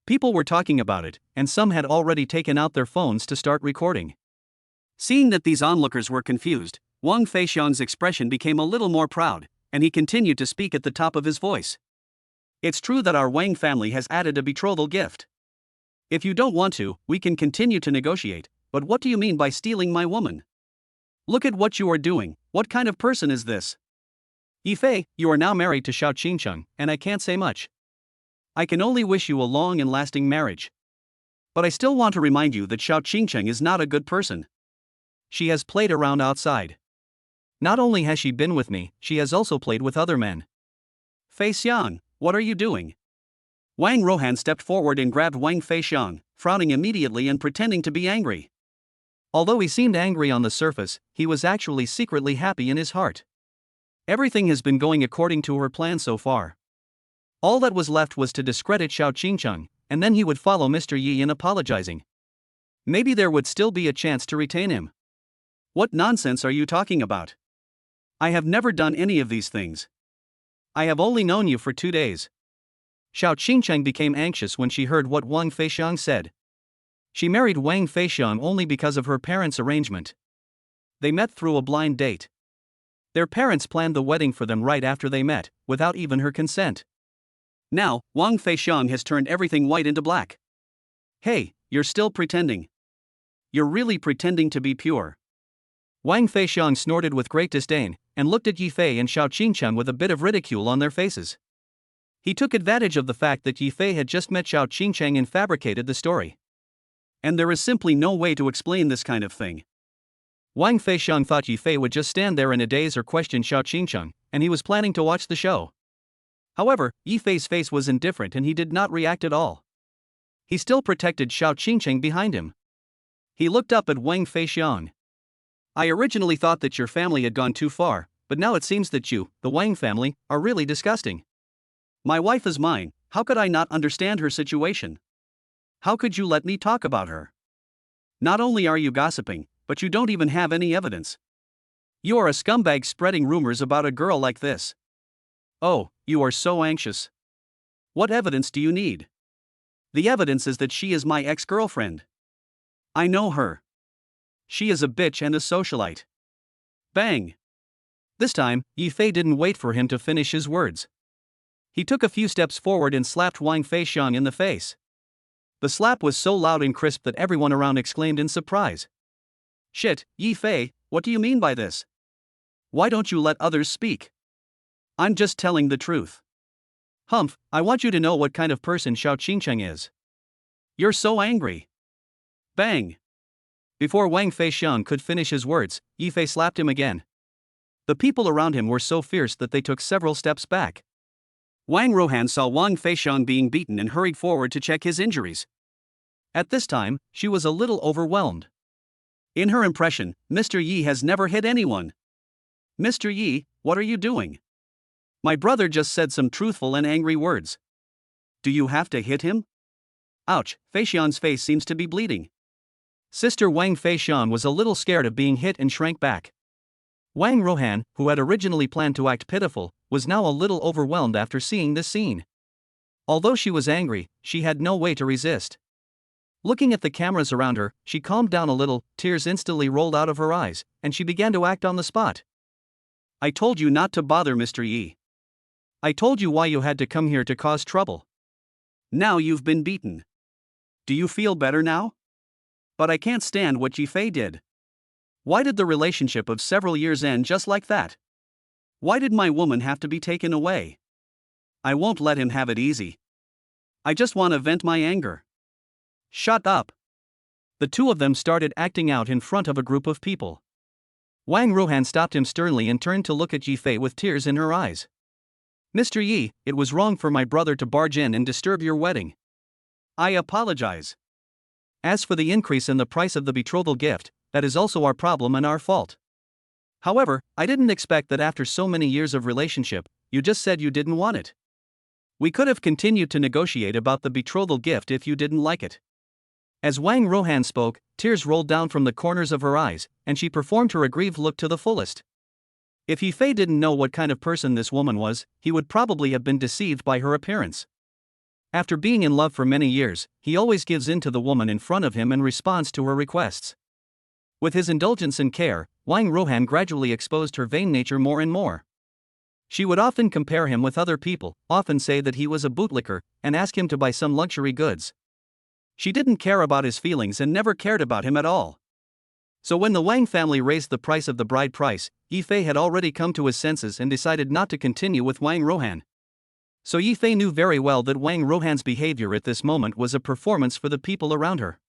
People were talking about it, and some had already taken out their phones to start recording. Seeing that these onlookers were confused, Wang Feixiang's expression became a little more proud, and he continued to speak at the top of his voice. It's true that our Wang family has added a betrothal gift. If you don't want to, we can continue to negotiate, but what do you mean by stealing my woman? Look at what you are doing, what kind of person is this? Yifei, you are now married to Xiao Qingcheng, and I can't say much. I can only wish you a long and lasting marriage. But I still want to remind you that Xiao Qingcheng is not a good person. She has played around outside. Not only has she been with me, she has also played with other men. Feixiang, what are you doing? Wang Rohan stepped forward and grabbed Wang Feixiang, frowning immediately and pretending to be angry. Although he seemed angry on the surface, he was actually secretly happy in his heart. Everything has been going according to her plan so far. All that was left was to discredit Xiao Qingcheng, and then he would follow Mr. Yi in apologizing. Maybe there would still be a chance to retain him. What nonsense are you talking about? I have never done any of these things. I have only known you for 2 days. Xiao Qingcheng became anxious when she heard what Wang Feixiang said. She married Wang Feixiang only because of her parents' arrangement. They met through a blind date. Their parents planned the wedding for them right after they met, without even her consent. Now, Wang Feixiang has turned everything white into black. Hey, you're still pretending. You're really pretending to be pure. Wang Feixiang snorted with great disdain, and looked at Yifei and Xiao Qingcheng with a bit of ridicule on their faces. He took advantage of the fact that Yifei had just met Xiao Qingcheng and fabricated the story. And there is simply no way to explain this kind of thing. Wang Feixiang thought Yifei would just stand there in a daze or question Xiao Qingcheng, and he was planning to watch the show. However, Yifei's face was indifferent and he did not react at all. He still protected Xiao Qingcheng behind him. He looked up at Wang Feixiang. I originally thought that your family had gone too far, but now it seems that you, the Wang family, are really disgusting. My wife is mine, how could I not understand her situation? How could you let me talk about her? Not only are you gossiping, but you don't even have any evidence. You are a scumbag spreading rumors about a girl like this. Oh, you are so anxious. What evidence do you need? The evidence is that she is my ex-girlfriend. I know her. She is a bitch and a socialite. Bang! This time, Yifei didn't wait for him to finish his words. He took a few steps forward and slapped Wang Feixiang in the face. The slap was so loud and crisp that everyone around exclaimed in surprise. Shit, Yifei, what do you mean by this? Why don't you let others speak? I'm just telling the truth. Humph, I want you to know what kind of person Xiao Qingcheng is. You're so angry. Bang! Before Wang Feixiang could finish his words, Yifei slapped him again. The people around him were so fierce that they took several steps back. Wang Ruohan saw Wang Feixiang being beaten and hurried forward to check his injuries. At this time, she was a little overwhelmed. In her impression, Mr. Yi has never hit anyone. Mr. Yi, what are you doing? My brother just said some truthful and angry words. Do you have to hit him? Ouch, Feixiang's face seems to be bleeding. Sister Wang Feixiang was a little scared of being hit and shrank back. Wang Ruohan, who had originally planned to act pitiful, was now a little overwhelmed after seeing this scene. Although she was angry, she had no way to resist. Looking at the cameras around her, she calmed down a little, tears instantly rolled out of her eyes, and she began to act on the spot. I told you not to bother Mr. Yi. I told you why you had to come here to cause trouble. Now you've been beaten. Do you feel better now? But I can't stand what Yifei did. Why did the relationship of several years end just like that? Why did my woman have to be taken away? I won't let him have it easy. I just want to vent my anger. Shut up. The two of them started acting out in front of a group of people. Wang Ruohan stopped him sternly and turned to look at Yifei with tears in her eyes. Mr. Yi, it was wrong for my brother to barge in and disturb your wedding. I apologize. As for the increase in the price of the betrothal gift, that is also our problem and our fault. However, I didn't expect that after so many years of relationship, you just said you didn't want it. We could have continued to negotiate about the betrothal gift if you didn't like it. As Wang Ruohan spoke, tears rolled down from the corners of her eyes, and she performed her aggrieved look to the fullest. If Yifei didn't know what kind of person this woman was, he would probably have been deceived by her appearance. After being in love for many years, he always gives in to the woman in front of him and responds to her requests. With his indulgence and care, Wang Ruohan gradually exposed her vain nature more and more. She would often compare him with other people, often say that he was a bootlicker, and ask him to buy some luxury goods. She didn't care about his feelings and never cared about him at all. So when the Wang family raised the price of the bride price, Yifei had already come to his senses and decided not to continue with Wang Ruohan. So Yifei knew very well that Wang Ruohan's behavior at this moment was a performance for the people around her.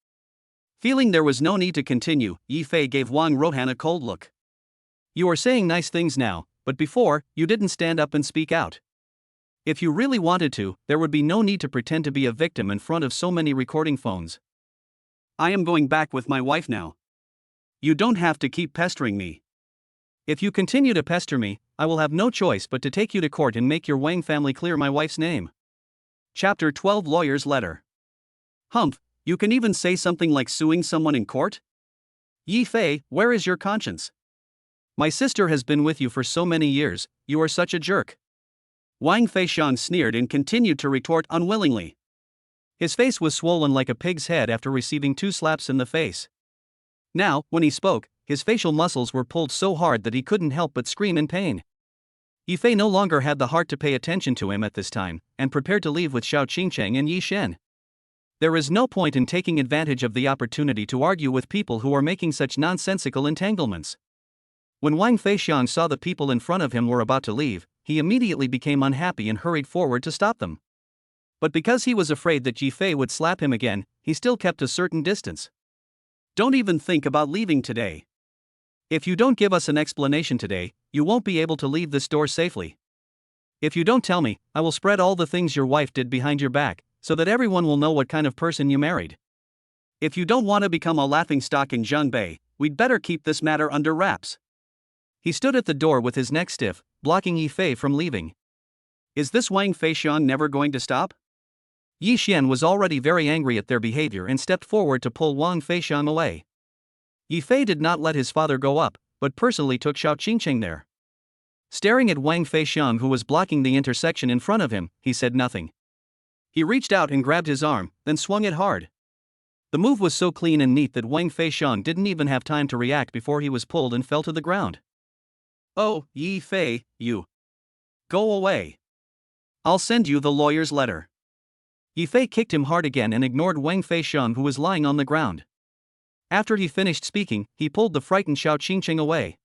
Feeling there was no need to continue, Yifei gave Wang Ruohan a cold look. You are saying nice things now, but before, you didn't stand up and speak out. If you really wanted to, there would be no need to pretend to be a victim in front of so many recording phones. I am going back with my wife now. You don't have to keep pestering me. If you continue to pester me, I will have no choice but to take you to court and make your Wang family clear my wife's name. Chapter 12 Lawyer's Letter. Humph, you can even say something like suing someone in court? Yifei, where is your conscience? My sister has been with you for so many years, you are such a jerk. Wang Feixiang sneered and continued to retort unwillingly. His face was swollen like a pig's head after receiving 2 slaps in the face. Now, when he spoke, his facial muscles were pulled so hard that he couldn't help but scream in pain. Yifei no longer had the heart to pay attention to him at this time, and prepared to leave with Xiao Qingcheng and Yi Shen. There is no point in taking advantage of the opportunity to argue with people who are making such nonsensical entanglements. When Wang Feixiang saw the people in front of him were about to leave, he immediately became unhappy and hurried forward to stop them. But because he was afraid that Yifei would slap him again, he still kept a certain distance. Don't even think about leaving today. If you don't give us an explanation today, you won't be able to leave this door safely. If you don't tell me, I will spread all the things your wife did behind your back, so that everyone will know what kind of person you married. If you don't want to become a laughingstock in Zhongbei, we'd better keep this matter under wraps. He stood at the door with his neck stiff, blocking Yifei from leaving. Is this Wang Feixiang never going to stop? Yi Shen was already very angry at their behavior and stepped forward to pull Wang Feixiang away. Yifei did not let his father go up, but personally took Xiao Qingcheng there. Staring at Wang Feixiang, who was blocking the intersection in front of him, he said nothing. He reached out and grabbed his arm, then swung it hard. The move was so clean and neat that Wang Feishan didn't even have time to react before he was pulled and fell to the ground. Oh, Yi Fei, you. Go away. I'll send you the lawyer's letter. Yi Fei kicked him hard again and ignored Wang Feishan, who was lying on the ground. After he finished speaking, he pulled the frightened Xiao Qingqing away.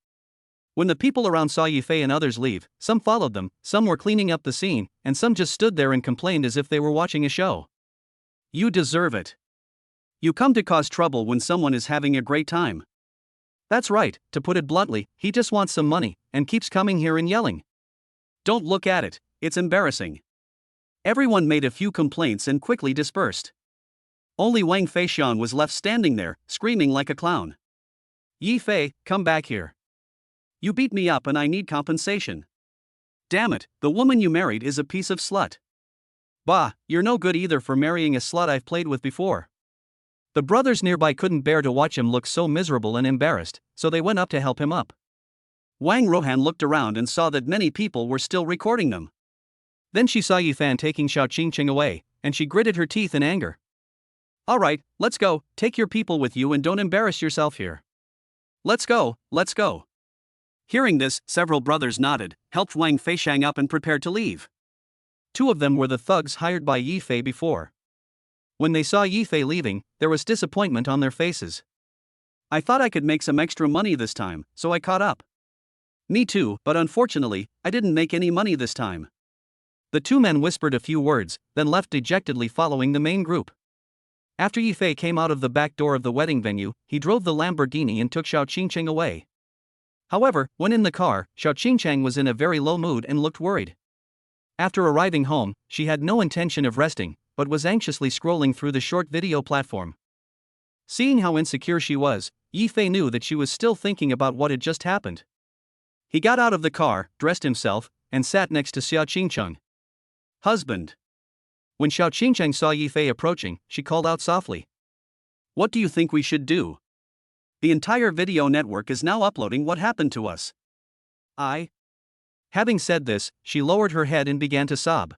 When the people around saw Yi Fei and others leave, some followed them, some were cleaning up the scene, and some just stood there and complained as if they were watching a show. You deserve it. You come to cause trouble when someone is having a great time. That's right, to put it bluntly, he just wants some money, and keeps coming here and yelling. Don't look at it, it's embarrassing. Everyone made a few complaints and quickly dispersed. Only Wang Feishan was left standing there, screaming like a clown. Yi Fei, come back here. You beat me up and I need compensation. Damn it, the woman you married is a piece of slut. Bah, you're no good either for marrying a slut I've played with before. The brothers nearby couldn't bear to watch him look so miserable and embarrassed, so they went up to help him up. Wang Rohan looked around and saw that many people were still recording them. Then she saw Yifan taking Xiao Qingqing away, and she gritted her teeth in anger. Alright, let's go, take your people with you and don't embarrass yourself here. Let's go, let's go. Hearing this, several brothers nodded, helped Wang Feishang up and prepared to leave. 2 of them were the thugs hired by Yi Fei before. When they saw Yi Fei leaving, there was disappointment on their faces. I thought I could make some extra money this time, so I caught up. Me too, but unfortunately, I didn't make any money this time. The 2 men whispered a few words, then left dejectedly following the main group. After Yi Fei came out of the back door of the wedding venue, he drove the Lamborghini and took Xiao Qingqing away. However, when in the car, Xiao Qingqing was in a very low mood and looked worried. After arriving home, she had no intention of resting, but was anxiously scrolling through the short video platform. Seeing how insecure she was, Yi Fei knew that she was still thinking about what had just happened. He got out of the car, dressed himself, and sat next to Xiao Qingqing. Husband. When Xiao Qingqing saw Yi Fei approaching, she called out softly. What do you think we should do? The entire video network is now uploading what happened to us. Having said this, she lowered her head and began to sob.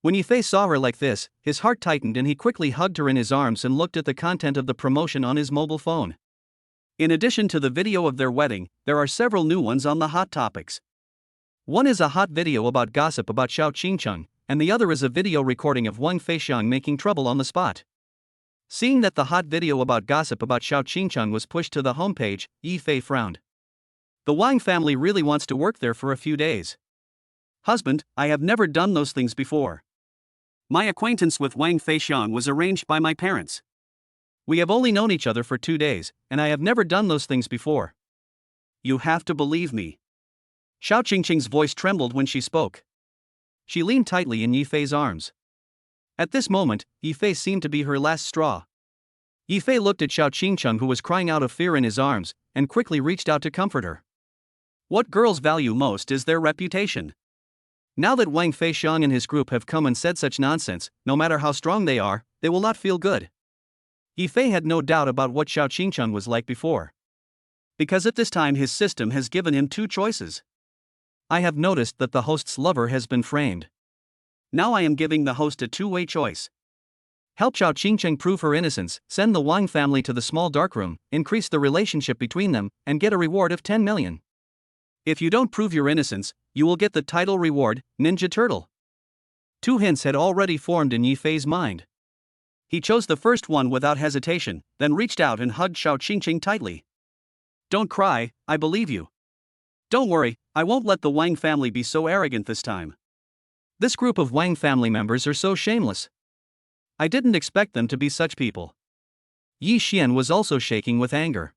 When Yi Fei saw her like this, his heart tightened and he quickly hugged her in his arms and looked at the content of the promotion on his mobile phone. In addition to the video of their wedding, there are several new ones on the hot topics. One is a hot video about gossip about Xiao Qingqing, and the other is a video recording of Wang Feishan making trouble on the spot. Seeing that the hot video about gossip about Xiao Qingqing was pushed to the homepage, Yi Fei frowned. The Wang family really wants to work there for a few days. Husband, I have never done those things before. My acquaintance with Wang Feishan was arranged by my parents. We have only known each other for 2 days, and I have never done those things before. You have to believe me. Xiao Qingqing's voice trembled when she spoke. She leaned tightly in Yi Fei's arms. At this moment, Yi Fei seemed to be her last straw. Yi Fei looked at Xiao Qingqing, who was crying out of fear in his arms, and quickly reached out to comfort her. What girls value most is their reputation. Now that Wang Feishan and his group have come and said such nonsense, no matter how strong they are, they will not feel good. Yi Fei had no doubt about what Xiao Qingqing was like before. Because at this time his system has given him 2 choices. I have noticed that the host's lover has been framed. Now I am giving the host a 2-way choice. Help Xiao Qingqing prove her innocence, send the Wang family to the small darkroom, increase the relationship between them, and get a reward of 10 million. If you don't prove your innocence, you will get the title reward, Ninja Turtle. 2 hints had already formed in Yi Fei's mind. He chose the first one without hesitation, then reached out and hugged Xiao Qingqing tightly. Don't cry, I believe you. Don't worry, I won't let the Wang family be so arrogant this time. This group of Wang family members are so shameless. I didn't expect them to be such people. Yi Xian was also shaking with anger.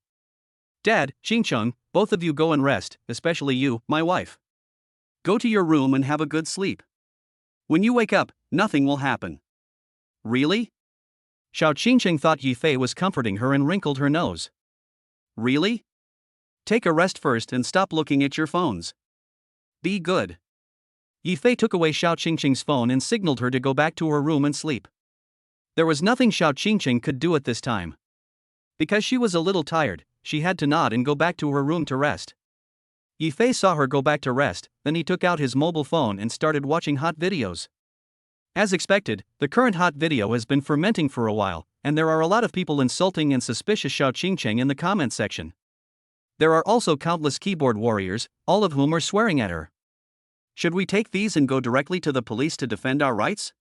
Dad, Qingqing, both of you go and rest, especially you, my wife. Go to your room and have a good sleep. When you wake up, nothing will happen. Really? Xiao Qingqing thought Yi Fei was comforting her and wrinkled her nose. Really? Take a rest first and stop looking at your phones. Be good. Yi Fei took away Xiao Qingqing's phone and signaled her to go back to her room and sleep. There was nothing Xiao Qingqing could do at this time. Because she was a little tired, she had to nod and go back to her room to rest. Yi Fei saw her go back to rest, then he took out his mobile phone and started watching hot videos. As expected, the current hot video has been fermenting for a while, and there are a lot of people insulting and suspicious Xiao Qingcheng in the comment section. There are also countless keyboard warriors, all of whom are swearing at her. Should we take these and go directly to the police to defend our rights?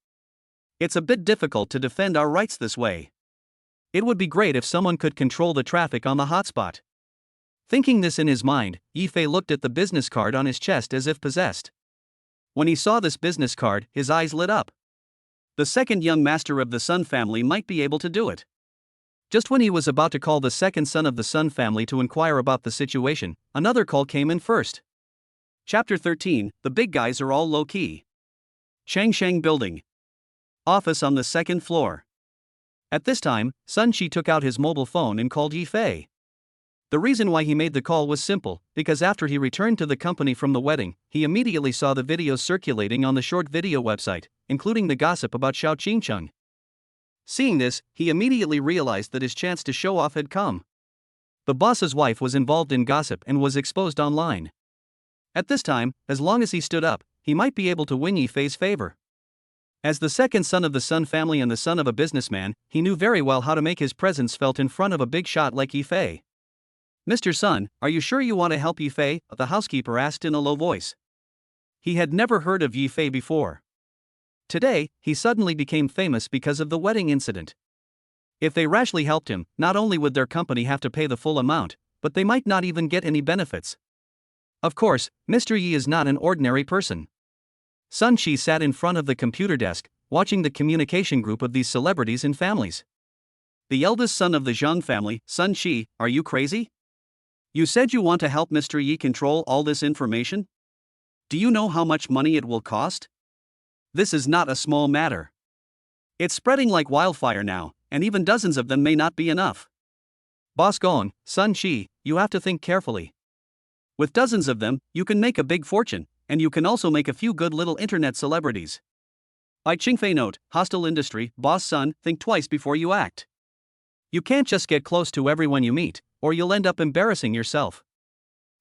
It's a bit difficult to defend our rights this way. It would be great if someone could control the traffic on the hotspot. Thinking this in his mind, Yifei looked at the business card on his chest as if possessed. When he saw this business card, his eyes lit up. The second young master of the Sun family might be able to do it. Just when he was about to call the second son of the Sun family to inquire about the situation, another call came in first. Chapter 13, The Big Guys Are All Low-Key. Changsheng Building. Office on the second floor. At this time, Sun Shi took out his mobile phone and called Yifei. The reason why he made the call was simple, because after he returned to the company from the wedding, he immediately saw the videos circulating on the short video website, including the gossip about Xiao Qingcheng. Seeing this, he immediately realized that his chance to show off had come. The boss's wife was involved in gossip and was exposed online. At this time, as long as he stood up, he might be able to win Yifei's favor. As the second son of the Sun family and the son of a businessman, he knew very well how to make his presence felt in front of a big shot like Yifei. "Mr. Sun, are you sure you want to help Yifei?" the housekeeper asked in a low voice. He had never heard of Yifei before. Today, he suddenly became famous because of the wedding incident. If they rashly helped him, not only would their company have to pay the full amount, but they might not even get any benefits. Of course, Mr. Yi is not an ordinary person. Sun Shi sat in front of the computer desk, watching the communication group of these celebrities and families. "The eldest son of the Zhang family, Sun Shi, are you crazy? You said you want to help Mr. Yi control all this information? Do you know how much money it will cost? This is not a small matter. It's spreading like wildfire now, and even dozens of them may not be enough. Boss Gong, Sun Shi, you have to think carefully. With dozens of them, you can make a big fortune, and you can also make a few good little internet celebrities. By Qingfei note, hostile industry, Boss Sun, think twice before you act. You can't just get close to everyone you meet, or you'll end up embarrassing yourself."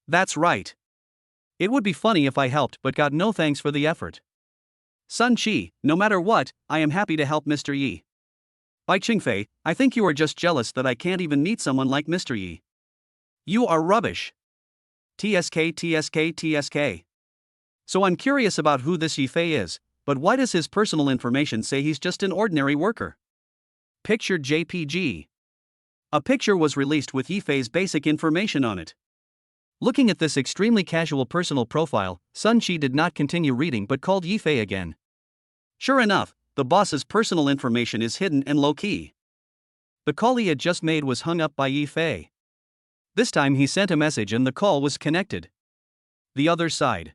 "That's right. It would be funny if I helped but got no thanks for the effort. Sun Shi, no matter what, I am happy to help Mr. Yi. By Qingfei, I think you are just jealous that I can't even meet someone like Mr. Yi. You are rubbish. TSK TSK TSK. So I'm curious about who this Yifei is, but why does his personal information say he's just an ordinary worker? Picture JPG. A picture was released with Yifei's basic information on it. Looking at this extremely casual personal profile, Sun Shi did not continue reading but called Yifei again. Sure enough, the boss's personal information is hidden and low-key. The call he had just made was hung up by Yifei. This time he sent a message and the call was connected. The other side.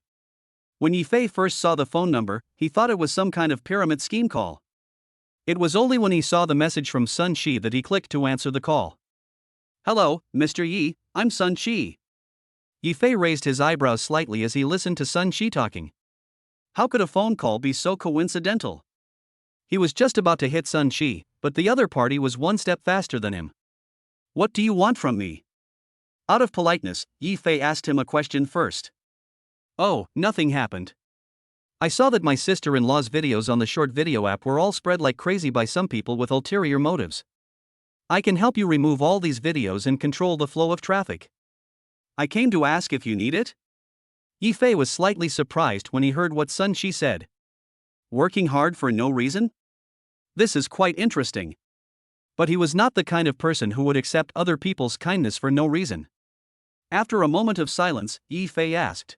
When Yifei first saw the phone number, he thought it was some kind of pyramid scheme call. It was only when he saw the message from Sun Shi that he clicked to answer the call. "Hello, Mr. Yi, I'm Sun Shi." Yifei raised his eyebrows slightly as he listened to Sun Shi talking. How could a phone call be so coincidental? He was just about to hit Sun Shi, but the other party was one step faster than him. "What do you want from me?" Out of politeness, Yifei asked him a question first. "Oh, nothing happened. I saw that my sister-in-law's videos on the short video app were all spread like crazy by some people with ulterior motives. I can help you remove all these videos and control the flow of traffic. I came to ask if you need it?" Yifei was slightly surprised when he heard what Sun Shi said. Working hard for no reason? This is quite interesting. But he was not the kind of person who would accept other people's kindness for no reason. After a moment of silence, Yifei asked,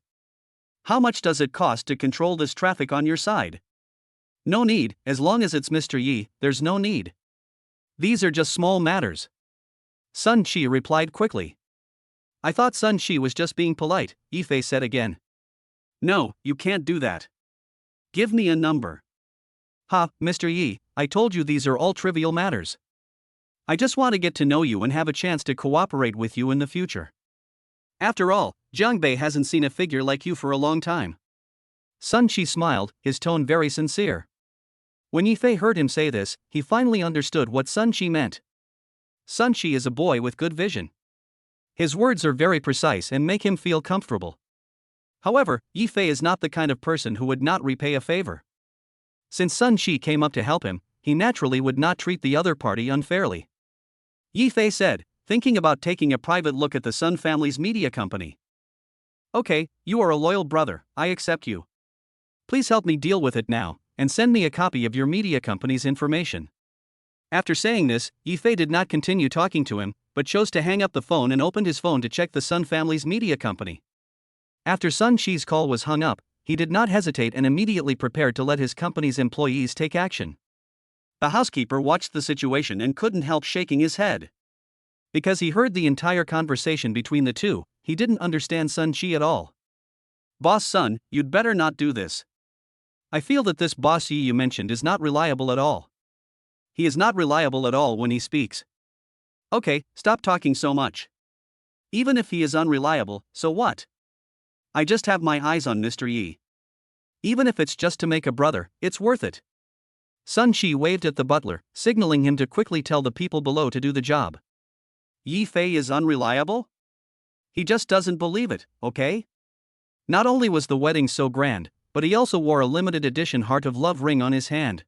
"How much does it cost to control this traffic on your side?" "No need, as long as it's Mr. Yi, there's no need. These are just small matters." Sun Shi replied quickly. "I thought Sun Shi was just being polite," Yifei said again. "No, you can't do that. Give me a number." "Ha, Mr. Yi, I told you these are all trivial matters. I just want to get to know you and have a chance to cooperate with you in the future. After all, Zhang Bei hasn't seen a figure like you for a long time." Sun Shi smiled, his tone very sincere. When Yifei heard him say this, he finally understood what Sun Shi meant. Sun Shi is a boy with good vision. His words are very precise and make him feel comfortable. However, Yifei is not the kind of person who would not repay a favor. Since Sun Shi came up to help him, he naturally would not treat the other party unfairly. Yi Fei said, thinking about taking a private look at the Sun family's media company. Okay, you are a loyal brother, I accept you. Please help me deal with it now, and send me a copy of your media company's information. After saying this, Yi Fei did not continue talking to him, but chose to hang up the phone and opened his phone to check the Sun family's media company. After Sun Shi's call was hung up, he did not hesitate and immediately prepared to let his company's employees take action. The housekeeper watched the situation and couldn't help shaking his head. Because he heard the entire conversation between the two, he didn't understand Sun Shi at all. Boss Sun, you'd better not do this. I feel that this boss Yi you mentioned is not reliable at all. He is not reliable at all when he speaks. Okay, stop talking so much. Even if he is unreliable, so what? I just have my eyes on Mr. Yi. Even if it's just to make a brother, it's worth it. Sun Shi waved at the butler, signaling him to quickly tell the people below to do the job. Yi Fei is unreliable? He just doesn't believe it, okay? Not only was the wedding so grand, but he also wore a limited edition Heart of Love ring on his hand.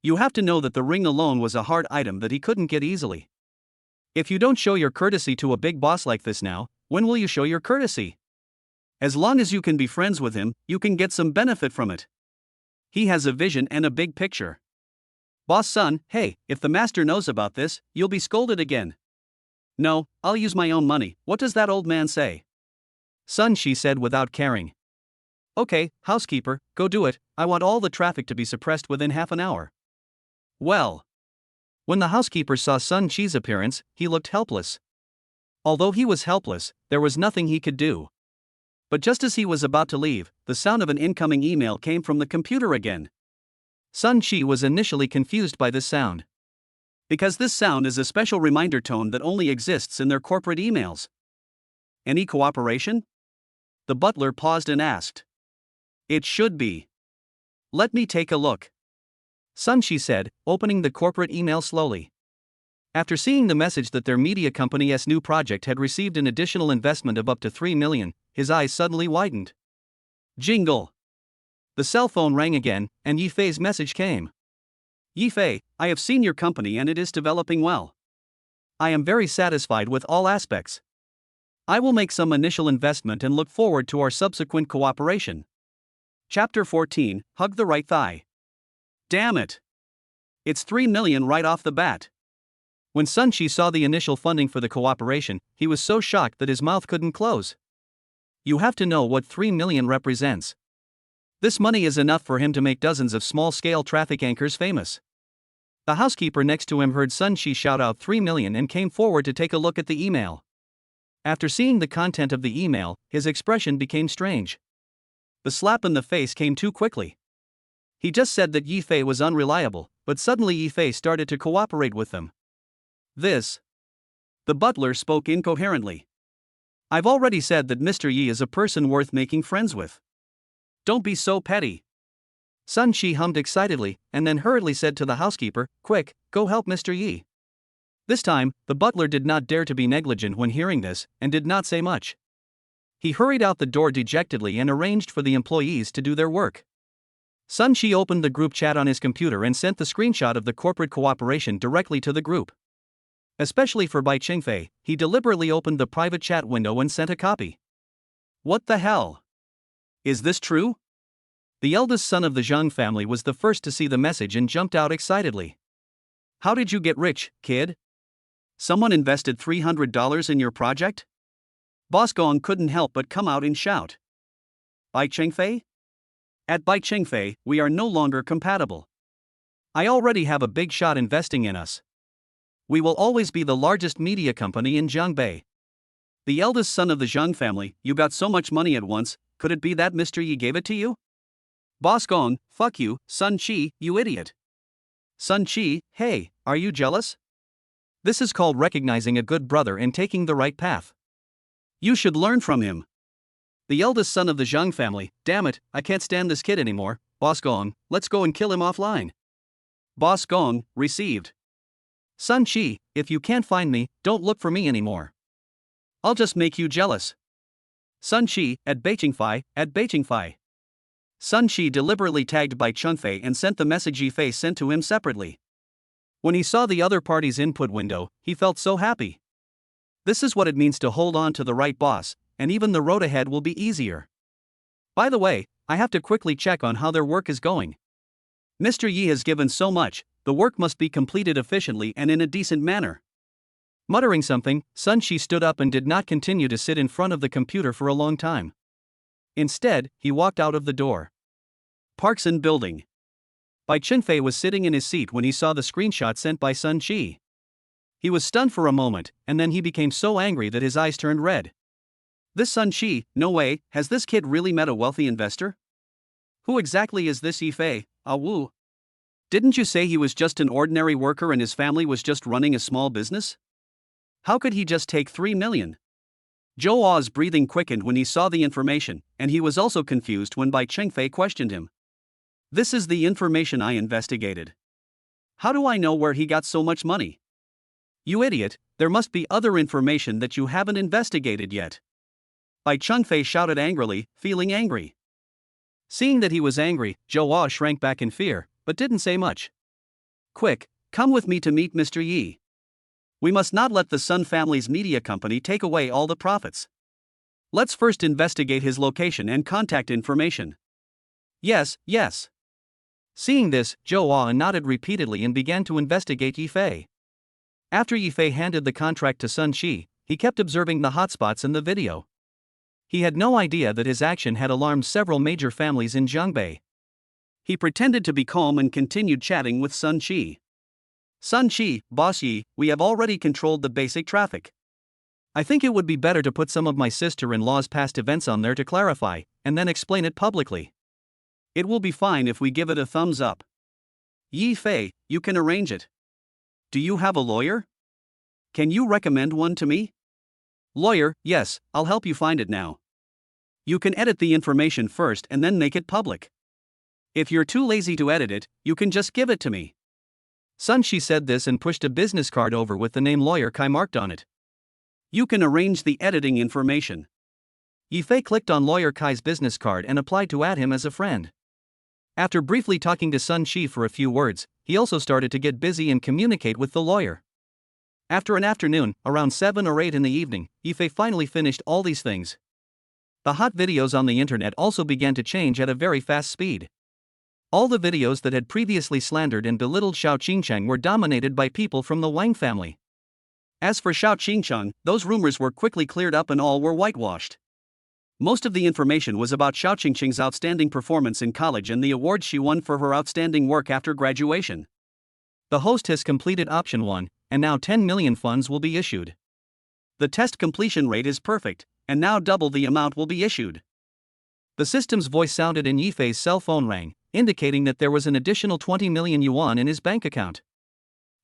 You have to know that the ring alone was a hard item that he couldn't get easily. If you don't show your courtesy to a big boss like this now, when will you show your courtesy? As long as you can be friends with him, you can get some benefit from it. He has a vision and a big picture. Boss Sun, hey, if the master knows about this, you'll be scolded again. No, I'll use my own money, what does that old man say? Sun Shi said without caring. Okay, housekeeper, go do it, I want all the traffic to be suppressed within half an hour. Well. When the housekeeper saw Sun Shi's appearance, he looked helpless. Although he was helpless, there was nothing he could do. But just as he was about to leave, the sound of an incoming email came from the computer again. Sun Shi was initially confused by this sound. Because this sound is a special reminder tone that only exists in their corporate emails. Any cooperation? The butler paused and asked. It should be. Let me take a look. Sun Shi said, opening the corporate email slowly. After seeing the message that their media company's new project had received an additional investment of up to 3 million, his eyes suddenly widened. Jingle. The cell phone rang again, and Yi Fei's message came. Yi Fei, I have seen your company and it is developing well. I am very satisfied with all aspects. I will make some initial investment and look forward to our subsequent cooperation. Chapter 14, Hug the Right Thigh. Damn it. It's 3 million right off the bat. When Sun Shi saw the initial funding for the cooperation, he was so shocked that his mouth couldn't close. You have to know what 3 million represents. This money is enough for him to make dozens of small-scale traffic anchors famous. The housekeeper next to him heard Sun Shi shout out 3 million and came forward to take a look at the email. After seeing the content of the email, his expression became strange. The slap in the face came too quickly. He just said that Yi Fei was unreliable, but suddenly Yi Fei started to cooperate with them. This. The butler spoke incoherently. I've already said that Mr. Yi is a person worth making friends with. Don't be so petty. Sun Shi hummed excitedly, and then hurriedly said to the housekeeper, quick, go help Mr. Yi. This time, the butler did not dare to be negligent when hearing this, and did not say much. He hurried out the door dejectedly and arranged for the employees to do their work. Sun Shi opened the group chat on his computer and sent the screenshot of the corporate cooperation directly to the group. Especially for Bai Qingfei, he deliberately opened the private chat window and sent a copy. What the hell? Is this true? The eldest son of the Zhang family was the first to see the message and jumped out excitedly. How did you get rich, kid? Someone invested $300 in your project? Boss Gong couldn't help but come out and shout. Bai Qingfei? At Bai Qingfei, we are no longer compatible. I already have a big shot investing in us. We will always be the largest media company in Jiangbei. The eldest son of the Zhang family, you got so much money at once, could it be that Mr. Yi gave it to you? Boss Gong, fuck you, Sun Chi, you idiot. Sun Chi, hey, are you jealous? This is called recognizing a good brother and taking the right path. You should learn from him. The eldest son of the Zhang family, damn it, I can't stand this kid anymore, Boss Gong, let's go and kill him offline. Boss Gong, received. Sun Chi, if you can't find me, don't look for me anymore. I'll just make you jealous. Sun Chi, at Beijingfei, at Beijingfei. Sun Shi deliberately tagged Bai Chunfei and sent the message Yifei sent to him separately. When he saw the other party's input window, he felt so happy. This is what it means to hold on to the right boss, and even the road ahead will be easier. By the way, I have to quickly check on how their work is going. Mr. Yi has given so much, the work must be completed efficiently and in a decent manner. Muttering something, Sun Shi stood up and did not continue to sit in front of the computer for a long time. Instead, he walked out of the door. Parkson Building. Bai Chunfei was sitting in his seat when he saw the screenshot sent by Sun Shi. He was stunned for a moment, and then he became so angry that his eyes turned red. This Sun Shi, no way, has this kid really met a wealthy investor? Who exactly is this Yifei, Wu? Didn't you say he was just an ordinary worker and his family was just running a small business? How could he just take 3 million? Zhou A's breathing quickened when he saw the information, and he was also confused when Bai Chunfei questioned him. This is the information I investigated. How do I know where he got so much money? You idiot, there must be other information that you haven't investigated yet. Bai Chunfei shouted angrily, feeling angry. Seeing that he was angry, Zhou A shrank back in fear, but didn't say much. Quick, come with me to meet Mr. Yi. We must not let the Sun family's media company take away all the profits. Let's first investigate his location and contact information. Yes, yes. Seeing this, Zhou A nodded repeatedly and began to investigate Yifei. After Yifei handed the contract to Sun Shi, he kept observing the hotspots in the video. He had no idea that his action had alarmed several major families in Zhongbei. He pretended to be calm and continued chatting with Sun Shi. Sun Shi, Boss Yi, we have already controlled the basic traffic. I think it would be better to put some of my sister-in-law's past events on there to clarify, and then explain it publicly. It will be fine if we give it a thumbs up. Yifei, you can arrange it. Do you have a lawyer? Can you recommend one to me? Lawyer, yes, I'll help you find it now. You can edit the information first and then make it public. If you're too lazy to edit it, you can just give it to me. Sun Shi said this and pushed a business card over with the name Lawyer Kai marked on it. You can arrange the editing information. Yifei clicked on Lawyer Kai's business card and applied to add him as a friend. After briefly talking to Sun Shi for a few words, he also started to get busy and communicate with the lawyer. After an afternoon, around 7 or 8 in the evening, Yifei finally finished all these things. The hot videos on the internet also began to change at a very fast speed. All the videos that had previously slandered and belittled Xiao Qingcheng were dominated by people from the Wang family. As for Xiao Qingcheng, those rumors were quickly cleared up and all were whitewashed. Most of the information was about Xiao Qingcheng's outstanding performance in college and the awards she won for her outstanding work after graduation. The host has completed option 1, and now 10 million funds will be issued. The test completion rate is perfect, and now double the amount will be issued. The system's voice sounded and Yifei's cell phone rang, indicating that there was an additional 20 million yuan in his bank account.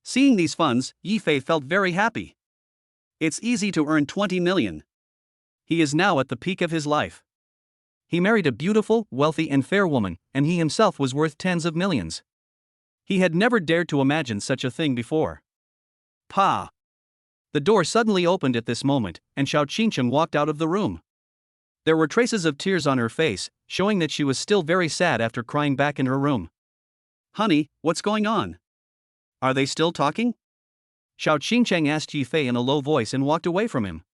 Seeing these funds, Yifei felt very happy. It's easy to earn 20 million. He is now at the peak of his life. He married a beautiful, wealthy and fair woman, and he himself was worth tens of millions. He had never dared to imagine such a thing before. Pa! The door suddenly opened at this moment, and Xiao Qingcheng walked out of the room. There were traces of tears on her face, showing that she was still very sad after crying back in her room. Honey, what's going on? Are they still talking? Xiao Qingcheng asked Yifei in a low voice and walked away from him.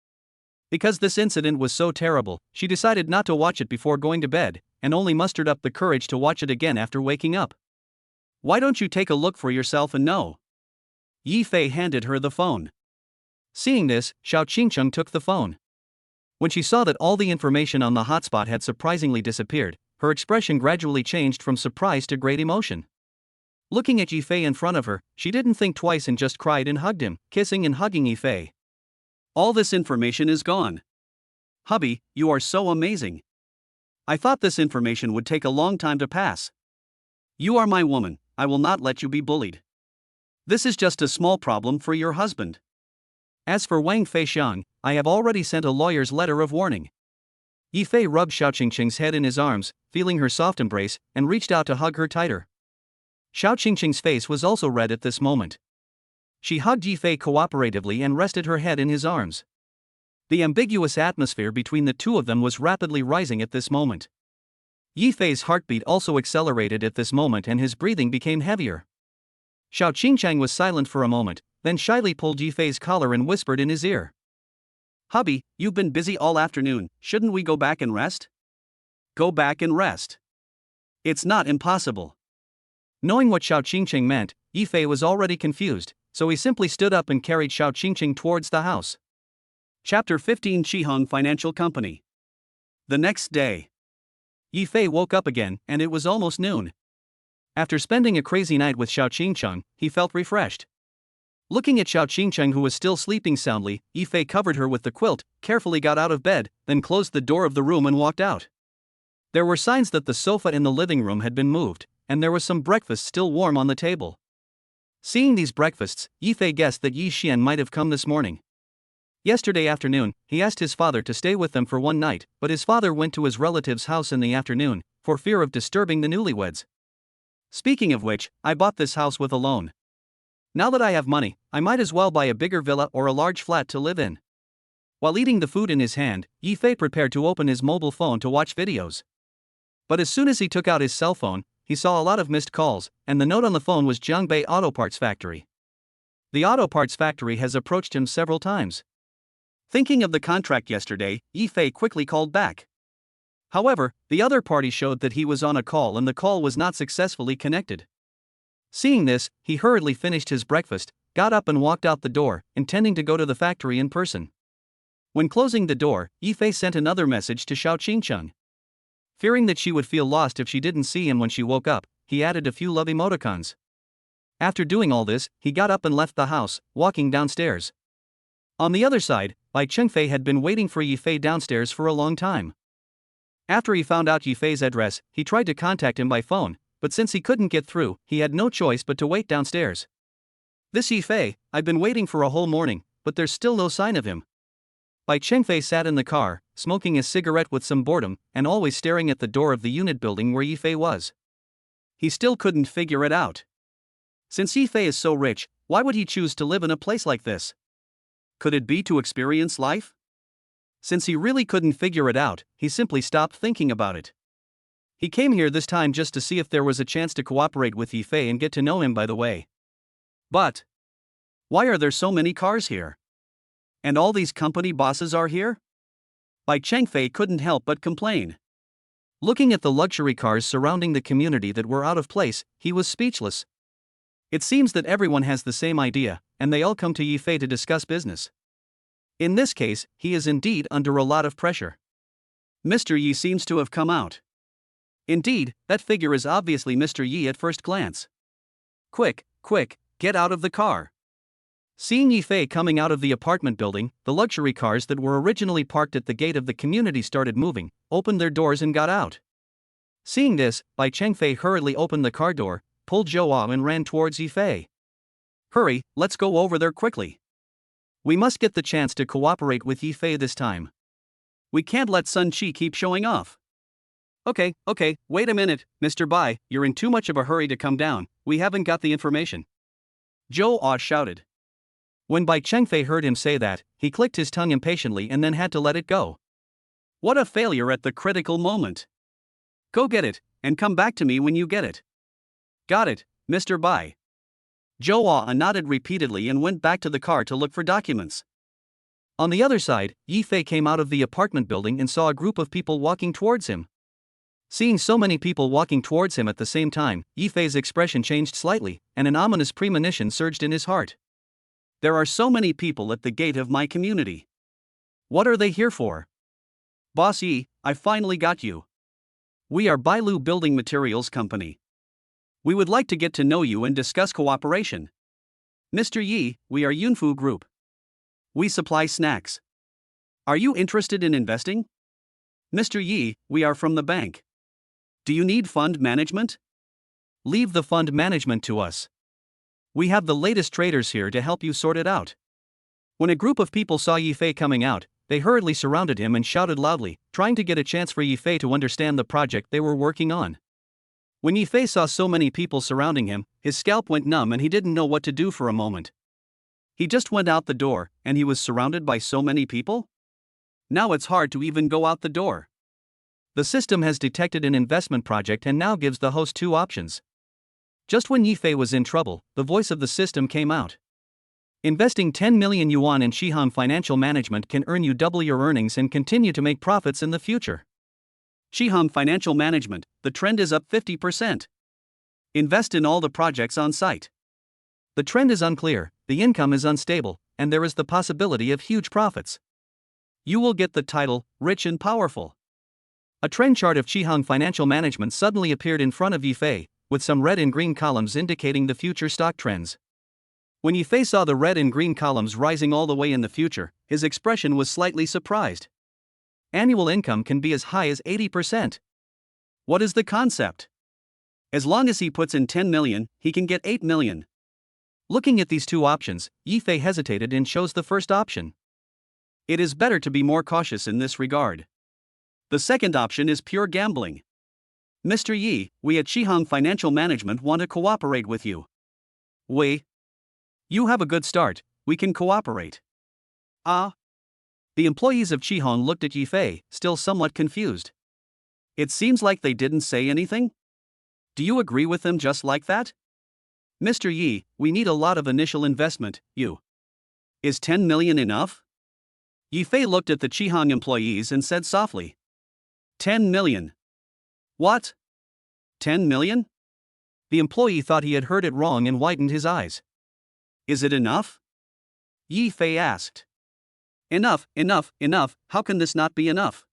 Because this incident was so terrible, she decided not to watch it before going to bed, and only mustered up the courage to watch it again after waking up. Why don't you take a look for yourself and know? Yifei handed her the phone. Seeing this, Xiao Qingcheng took the phone. When she saw that all the information on the hotspot had surprisingly disappeared, her expression gradually changed from surprise to great emotion. Looking at Yifei in front of her, she didn't think twice and just cried and hugged him, kissing and hugging Yifei. All this information is gone. Hubby, you are so amazing. I thought this information would take a long time to pass. You are my woman, I will not let you be bullied. This is just a small problem for your husband. As for Wang Feixiang, I have already sent a lawyer's letter of warning. Yifei rubbed Xiao Qingcheng's head in his arms, feeling her soft embrace, and reached out to hug her tighter. Xiao Qingcheng's face was also red at this moment. She hugged Yifei cooperatively and rested her head in his arms. The ambiguous atmosphere between the two of them was rapidly rising at this moment. Yifei's heartbeat also accelerated at this moment and his breathing became heavier. Xiao Qingchang was silent for a moment, then shyly pulled Yifei's collar and whispered in his ear. Hubby, you've been busy all afternoon, shouldn't we go back and rest? Go back and rest. It's not impossible. Knowing what Xiao Qingchang meant, Yifei was already confused, so he simply stood up and carried Xiao Qingchang towards the house. Chapter 15 Qihong Financial Company. The next day. Yifei woke up again, and it was almost noon. After spending a crazy night with Xiao Qingchang, he felt refreshed. Looking at Xiao Qingchang, who was still sleeping soundly, Yifei covered her with the quilt, carefully got out of bed, then closed the door of the room and walked out. There were signs that the sofa in the living room had been moved, and there was some breakfast still warm on the table. Seeing these breakfasts, Yifei guessed that Yi Xian might have come this morning. Yesterday afternoon, he asked his father to stay with them for one night, but his father went to his relative's house in the afternoon, for fear of disturbing the newlyweds. Speaking of which, I bought this house with a loan. Now that I have money, I might as well buy a bigger villa or a large flat to live in. While eating the food in his hand, Yifei prepared to open his mobile phone to watch videos. But as soon as he took out his cell phone, he saw a lot of missed calls, and the note on the phone was Jiangbei Auto Parts Factory. The auto parts factory has approached him several times. Thinking of the contract yesterday, Yifei quickly called back. However, the other party showed that he was on a call and the call was not successfully connected. Seeing this, he hurriedly finished his breakfast, got up and walked out the door, intending to go to the factory in person. When closing the door, Yifei sent another message to Xiao Qingchang. Fearing that she would feel lost if she didn't see him when she woke up, he added a few love emoticons. After doing all this, he got up and left the house, walking downstairs. On the other side, Bai Chengfei had been waiting for Yifei downstairs for a long time. After he found out Yifei's address, he tried to contact him by phone, but since he couldn't get through, he had no choice but to wait downstairs. This Yifei, I've been waiting for a whole morning, but there's still no sign of him. Bai Chengfei sat in the car, smoking a cigarette with some boredom, and always staring at the door of the unit building where Yifei was. He still couldn't figure it out. Since Yifei is so rich, why would he choose to live in a place like this? Could it be to experience life? Since he really couldn't figure it out, he simply stopped thinking about it. He came here this time just to see if there was a chance to cooperate with Yifei and get to know him by the way. But why are there so many cars here? And all these company bosses are here? Bai Chengfei couldn't help but complain. Looking at the luxury cars surrounding the community that were out of place, he was speechless. It seems that everyone has the same idea, and they all come to Yifei to discuss business. In this case, he is indeed under a lot of pressure. Mr. Yi seems to have come out. Indeed, that figure is obviously Mr. Yi at first glance. Quick, get out of the car. Seeing Yifei coming out of the apartment building, the luxury cars that were originally parked at the gate of the community started moving, opened their doors and got out. Seeing this, Bai Chengfei hurriedly opened the car door, pulled Zhou Ao and ran towards Yifei. Hurry, let's go over there quickly. We must get the chance to cooperate with Yifei this time. We can't let Sun Qi keep showing off. Okay, wait a minute, Mr. Bai, you're in too much of a hurry to come down, we haven't got the information. Zhou Ao shouted. When Bai Chengfei heard him say that, he clicked his tongue impatiently and then had to let it go. What a failure at the critical moment. Go get it, and come back to me when you get it. Got it, Mr. Bai. Zhou Ao nodded repeatedly and went back to the car to look for documents. On the other side, Yifei came out of the apartment building and saw a group of people walking towards him. Seeing so many people walking towards him at the same time, Yifei's expression changed slightly, and an ominous premonition surged in his heart. There are so many people at the gate of my community. What are they here for? Boss Yi, I finally got you. We are Bailu Building Materials Company. We would like to get to know you and discuss cooperation. Mr. Yi, we are Yunfu Group. We supply snacks. Are you interested in investing? Mr. Yi, we are from the bank. Do you need fund management? Leave the fund management to us. We have the latest traders here to help you sort it out. When a group of people saw Yifei coming out, they hurriedly surrounded him and shouted loudly, trying to get a chance for Yifei to understand the project they were working on. When Yifei saw so many people surrounding him, his scalp went numb and he didn't know what to do for a moment. He just went out the door, and he was surrounded by so many people? Now it's hard to even go out the door. The system has detected an investment project and now gives the host two options. Just when Yifei was in trouble, the voice of the system came out. Investing 10 million yuan in Shihang Financial Management can earn you double your earnings and continue to make profits in the future. Shihang Financial Management, the trend is up 50%. Invest in all the projects on site. The trend is unclear, the income is unstable, and there is the possibility of huge profits. You will get the title, Rich and Powerful. A trend chart of Shihang Financial Management suddenly appeared in front of Yifei, with some red and green columns indicating the future stock trends. When Yifei saw the red and green columns rising all the way in the future, his expression was slightly surprised. Annual income can be as high as 80%. What is the concept? As long as he puts in 10 million, he can get 8 million. Looking at these two options, Yifei hesitated and chose the first option. It is better to be more cautious in this regard. The second option is pure gambling. Mr. Yi, we at Shihang Financial Management want to cooperate with you. You have a good start, we can cooperate. Ah? The employees of Shihang looked at Yifei, still somewhat confused. It seems like they didn't say anything. Do you agree with them just like that? Mr. Yi, we need a lot of initial investment, Is 10 million enough? Yifei looked at the Shihang employees and said softly. 10 million. What? 10 million? The employee thought he had heard it wrong and widened his eyes. Is it enough? Yifei asked. Enough, how can this not be enough?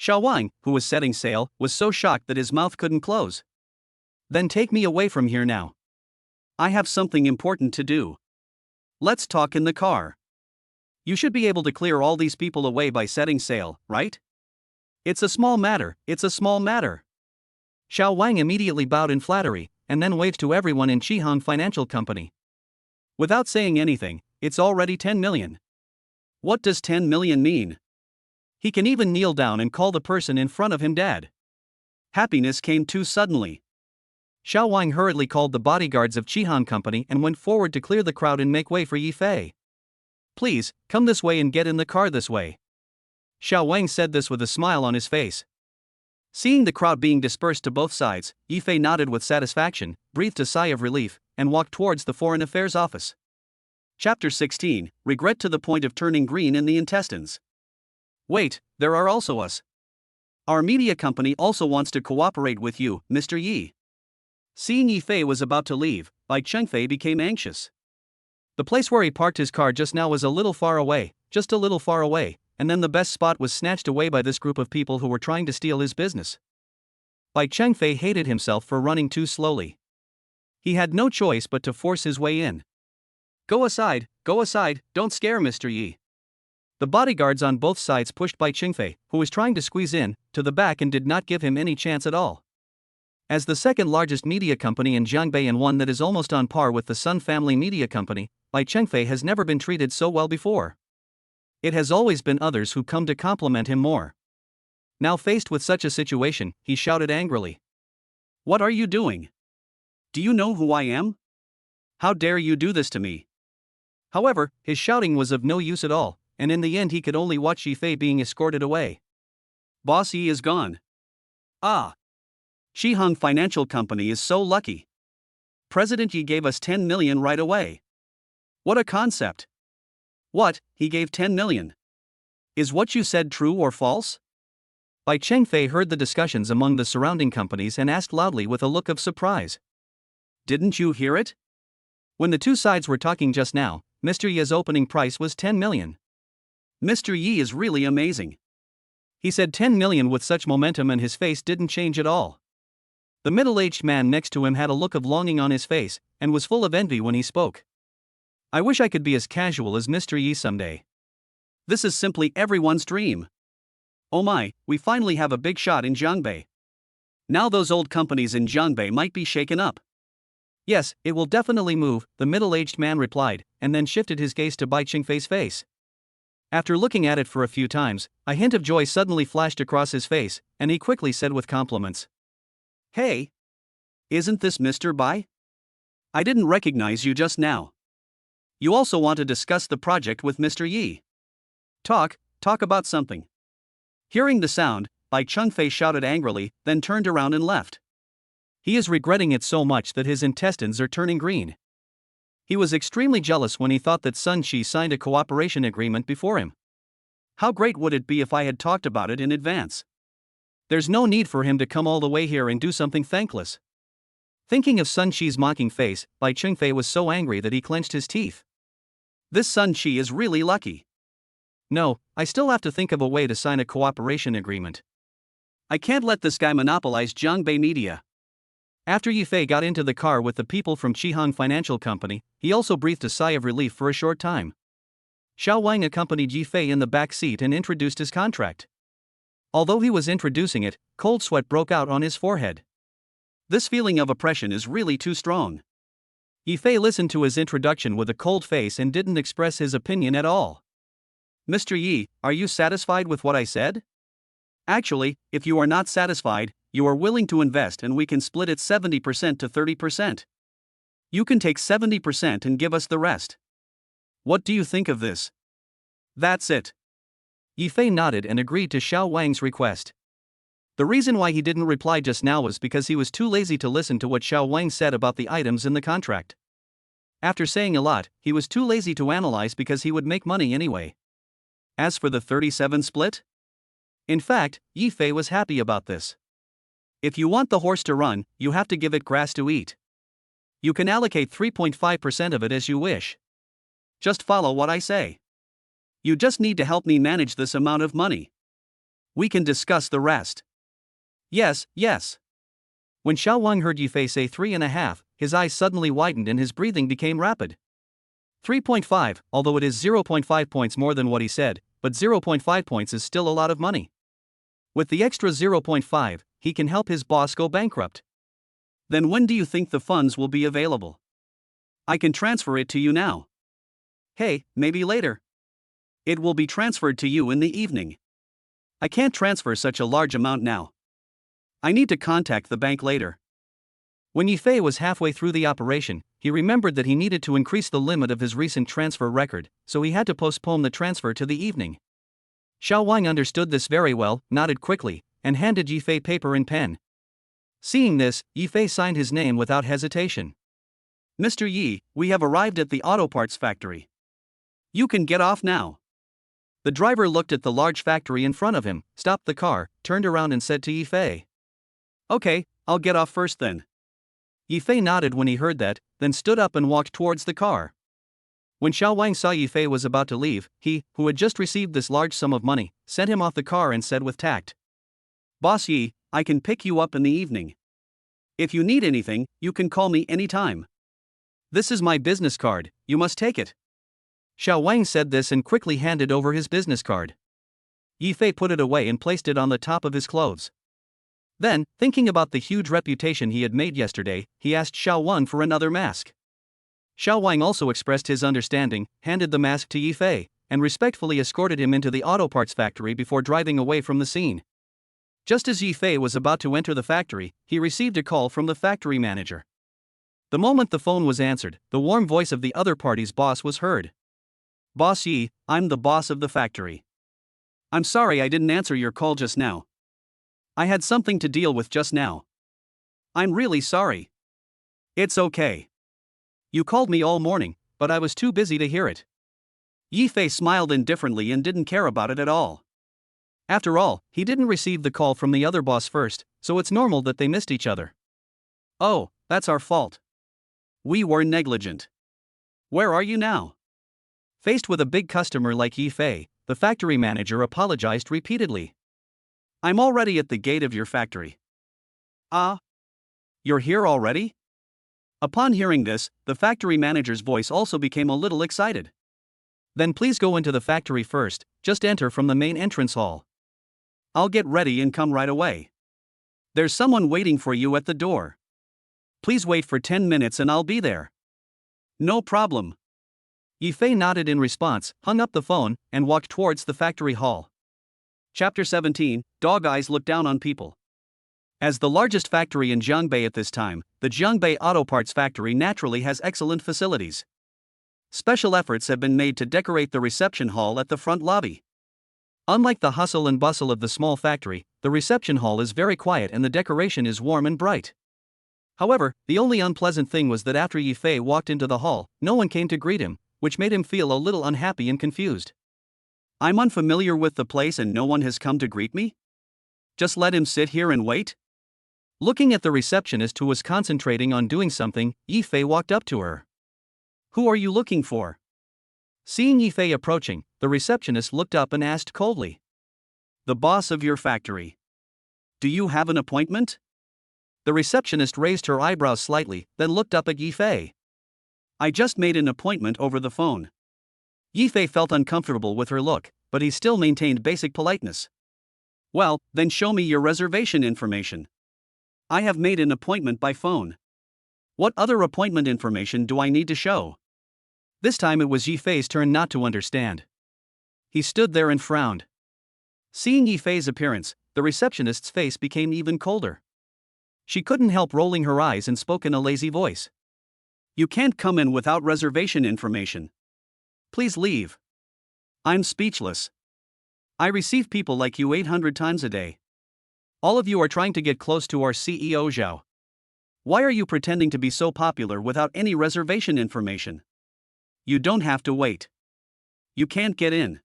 Xiao Wang, who was setting sail, was so shocked that his mouth couldn't close. Then take me away from here now. I have something important to do. Let's talk in the car. You should be able to clear all these people away by setting sail, right? It's a small matter. Xiao Wang immediately bowed in flattery, and then waved to everyone in Shihang Financial Company. Without saying anything, it's already 10 million. What does 10 million mean? He can even kneel down and call the person in front of him Dad. Happiness came too suddenly. Xiao Wang hurriedly called the bodyguards of Shihang Company and went forward to clear the crowd and make way for Yifei. Please, come this way and get in the car this way. Xiao Wang said this with a smile on his face. Seeing the crowd being dispersed to both sides, Yifei nodded with satisfaction, breathed a sigh of relief, and walked towards the Foreign Affairs Office. Chapter 16, Regret to the point of turning green in the intestines. Wait, there are also us. Our media company also wants to cooperate with you, Mr. Yi. Seeing Yifei was about to leave, Bai Chengfei became anxious. The place where he parked his car just now was a little far away, just a little far away, and then the best spot was snatched away by this group of people who were trying to steal his business. Bai Chengfei hated himself for running too slowly. He had no choice but to force his way in. Go aside, don't scare Mr. Yi. The bodyguards on both sides pushed Bai Chengfei, who was trying to squeeze in, to the back and did not give him any chance at all. As the second largest media company in Jiangbei and one that is almost on par with the Sun Family Media Company, Bai Chengfei has never been treated so well before. It has always been others who come to compliment him more. Now faced with such a situation, he shouted angrily. What are you doing? Do you know who I am? How dare you do this to me? However, his shouting was of no use at all, and in the end he could only watch Yifei being escorted away. Boss Yi is gone. Ah! Shihang Financial Company is so lucky. President Yi gave us 10 million right away. What a concept! What, he gave 10 million? Is what you said true or false? Bai Chengfei heard the discussions among the surrounding companies and asked loudly with a look of surprise. Didn't you hear it? When the two sides were talking just now, Mr. Yi's opening price was 10 million. Mr. Yi is really amazing. He said 10 million with such momentum and his face didn't change at all. The middle-aged man next to him had a look of longing on his face, and was full of envy when he spoke. I wish I could be as casual as Mr. Yi someday. This is simply everyone's dream. Oh my, we finally have a big shot in Jiangbei. Now those old companies in Jiangbei might be shaken up. Yes, it will definitely move, the middle-aged man replied, and then shifted his gaze to Bai Chengfei's face. After looking at it for a few times, a hint of joy suddenly flashed across his face, and he quickly said with compliments. Hey! Isn't this Mr. Bai? I didn't recognize you just now. You also want to discuss the project with Mr. Yi. Talk about something. Hearing the sound, Bai Chengfei shouted angrily, then turned around and left. He is regretting it so much that his intestines are turning green. He was extremely jealous when he thought that Sun Shi signed a cooperation agreement before him. How great would it be if I had talked about it in advance? There's no need for him to come all the way here and do something thankless. Thinking of Sun Shi's mocking face, Bai Chengfei was so angry that he clenched his teeth. This Sun Shi is really lucky. No, I still have to think of a way to sign a cooperation agreement. I can't let this guy monopolize Jiangbei media. After Yifei got into the car with the people from Qihang Financial Company, he also breathed a sigh of relief for a short time. Xiao Wang accompanied Yifei in the back seat and introduced his contract. Although he was introducing it, cold sweat broke out on his forehead. This feeling of oppression is really too strong. Yifei listened to his introduction with a cold face and didn't express his opinion at all. Mr. Yi, are you satisfied with what I said? Actually, if you are not satisfied, you are willing to invest and we can split it 70% to 30%. You can take 70% and give us the rest. What do you think of this? That's it. Yifei nodded and agreed to Xiao Wang's request. The reason why he didn't reply just now was because he was too lazy to listen to what Xiao Wang said about the items in the contract. After saying a lot, he was too lazy to analyze because he would make money anyway. As for the 37 split? In fact, Yifei was happy about this. If you want the horse to run, you have to give it grass to eat. You can allocate 3.5% of it as you wish. Just follow what I say. You just need to help me manage this amount of money. We can discuss the rest. Yes, yes. When Xiao Wang heard Yifei say 3.5, his eyes suddenly widened and his breathing became rapid. 3.5, although it is 0.5 points more than what he said, but 0.5 points is still a lot of money. With the extra 0.5, he can help his boss go bankrupt. Then when do you think the funds will be available? I can transfer it to you now. Hey, maybe later. It will be transferred to you in the evening. I can't transfer such a large amount now. I need to contact the bank later. When Yifei was halfway through the operation, he remembered that he needed to increase the limit of his recent transfer record, so he had to postpone the transfer to the evening. Xiao Wang understood this very well, nodded quickly, and handed Yifei paper and pen. Seeing this, Yifei signed his name without hesitation. Mr. Yi, we have arrived at the auto parts factory. You can get off now. The driver looked at the large factory in front of him, stopped the car, turned around and said to Yifei. Okay, I'll get off first then. Yifei nodded when he heard that, then stood up and walked towards the car. When Xiao Wang saw Yifei was about to leave, he, who had just received this large sum of money, sent him off the car and said with tact. Boss Yi, I can pick you up in the evening. If you need anything, you can call me anytime. This is my business card, you must take it. Xiao Wang said this and quickly handed over his business card. Yifei put it away and placed it on the top of his clothes. Then, thinking about the huge reputation he had made yesterday, he asked Xiao Wang for another mask. Xiao Wang also expressed his understanding, handed the mask to Yifei, and respectfully escorted him into the auto parts factory before driving away from the scene. Just as Yifei was about to enter the factory, he received a call from the factory manager. The moment the phone was answered, the warm voice of the other party's boss was heard. Boss Yi, I'm the boss of the factory. I'm sorry I didn't answer your call just now. I had something to deal with just now. I'm really sorry. It's okay. You called me all morning, but I was too busy to hear it. Yifei smiled indifferently and didn't care about it at all. After all, he didn't receive the call from the other boss first, so it's normal that they missed each other. Oh, that's our fault. We were negligent. Where are you now? Faced with a big customer like Yifei, the factory manager apologized repeatedly. I'm already at the gate of your factory. Ah? You're here already? Upon hearing this, the factory manager's voice also became a little excited. Then please go into the factory first, just enter from the main entrance hall. I'll get ready and come right away. There's someone waiting for you at the door. Please wait for 10 minutes and I'll be there. No problem. Yifei nodded in response, hung up the phone, and walked towards the factory hall. Chapter 17, Dog Eyes Look Down on People. As the largest factory in Jiangbei at this time, the Jiangbei Auto Parts Factory naturally has excellent facilities. Special efforts have been made to decorate the reception hall at the front lobby. Unlike the hustle and bustle of the small factory, the reception hall is very quiet and the decoration is warm and bright. However, the only unpleasant thing was that after Yifei walked into the hall, no one came to greet him, which made him feel a little unhappy and confused. I'm unfamiliar with the place and no one has come to greet me? Just let him sit here and wait? Looking at the receptionist who was concentrating on doing something, Yifei walked up to her. Who are you looking for? Seeing Yifei approaching, the receptionist looked up and asked coldly. The boss of your factory. Do you have an appointment? The receptionist raised her eyebrows slightly, then looked up at Yifei. I just made an appointment over the phone. Yifei felt uncomfortable with her look, but he still maintained basic politeness. Well, then show me your reservation information. I have made an appointment by phone. What other appointment information do I need to show? This time it was Yifei's turn not to understand. He stood there and frowned. Seeing Yifei's appearance, the receptionist's face became even colder. She couldn't help rolling her eyes and spoke in a lazy voice. You can't come in without reservation information. Please leave. I'm speechless. I receive people like you 800 times a day. All of you are trying to get close to our CEO Zhao. Why are you pretending to be so popular without any reservation information? You don't have to wait. You can't get in.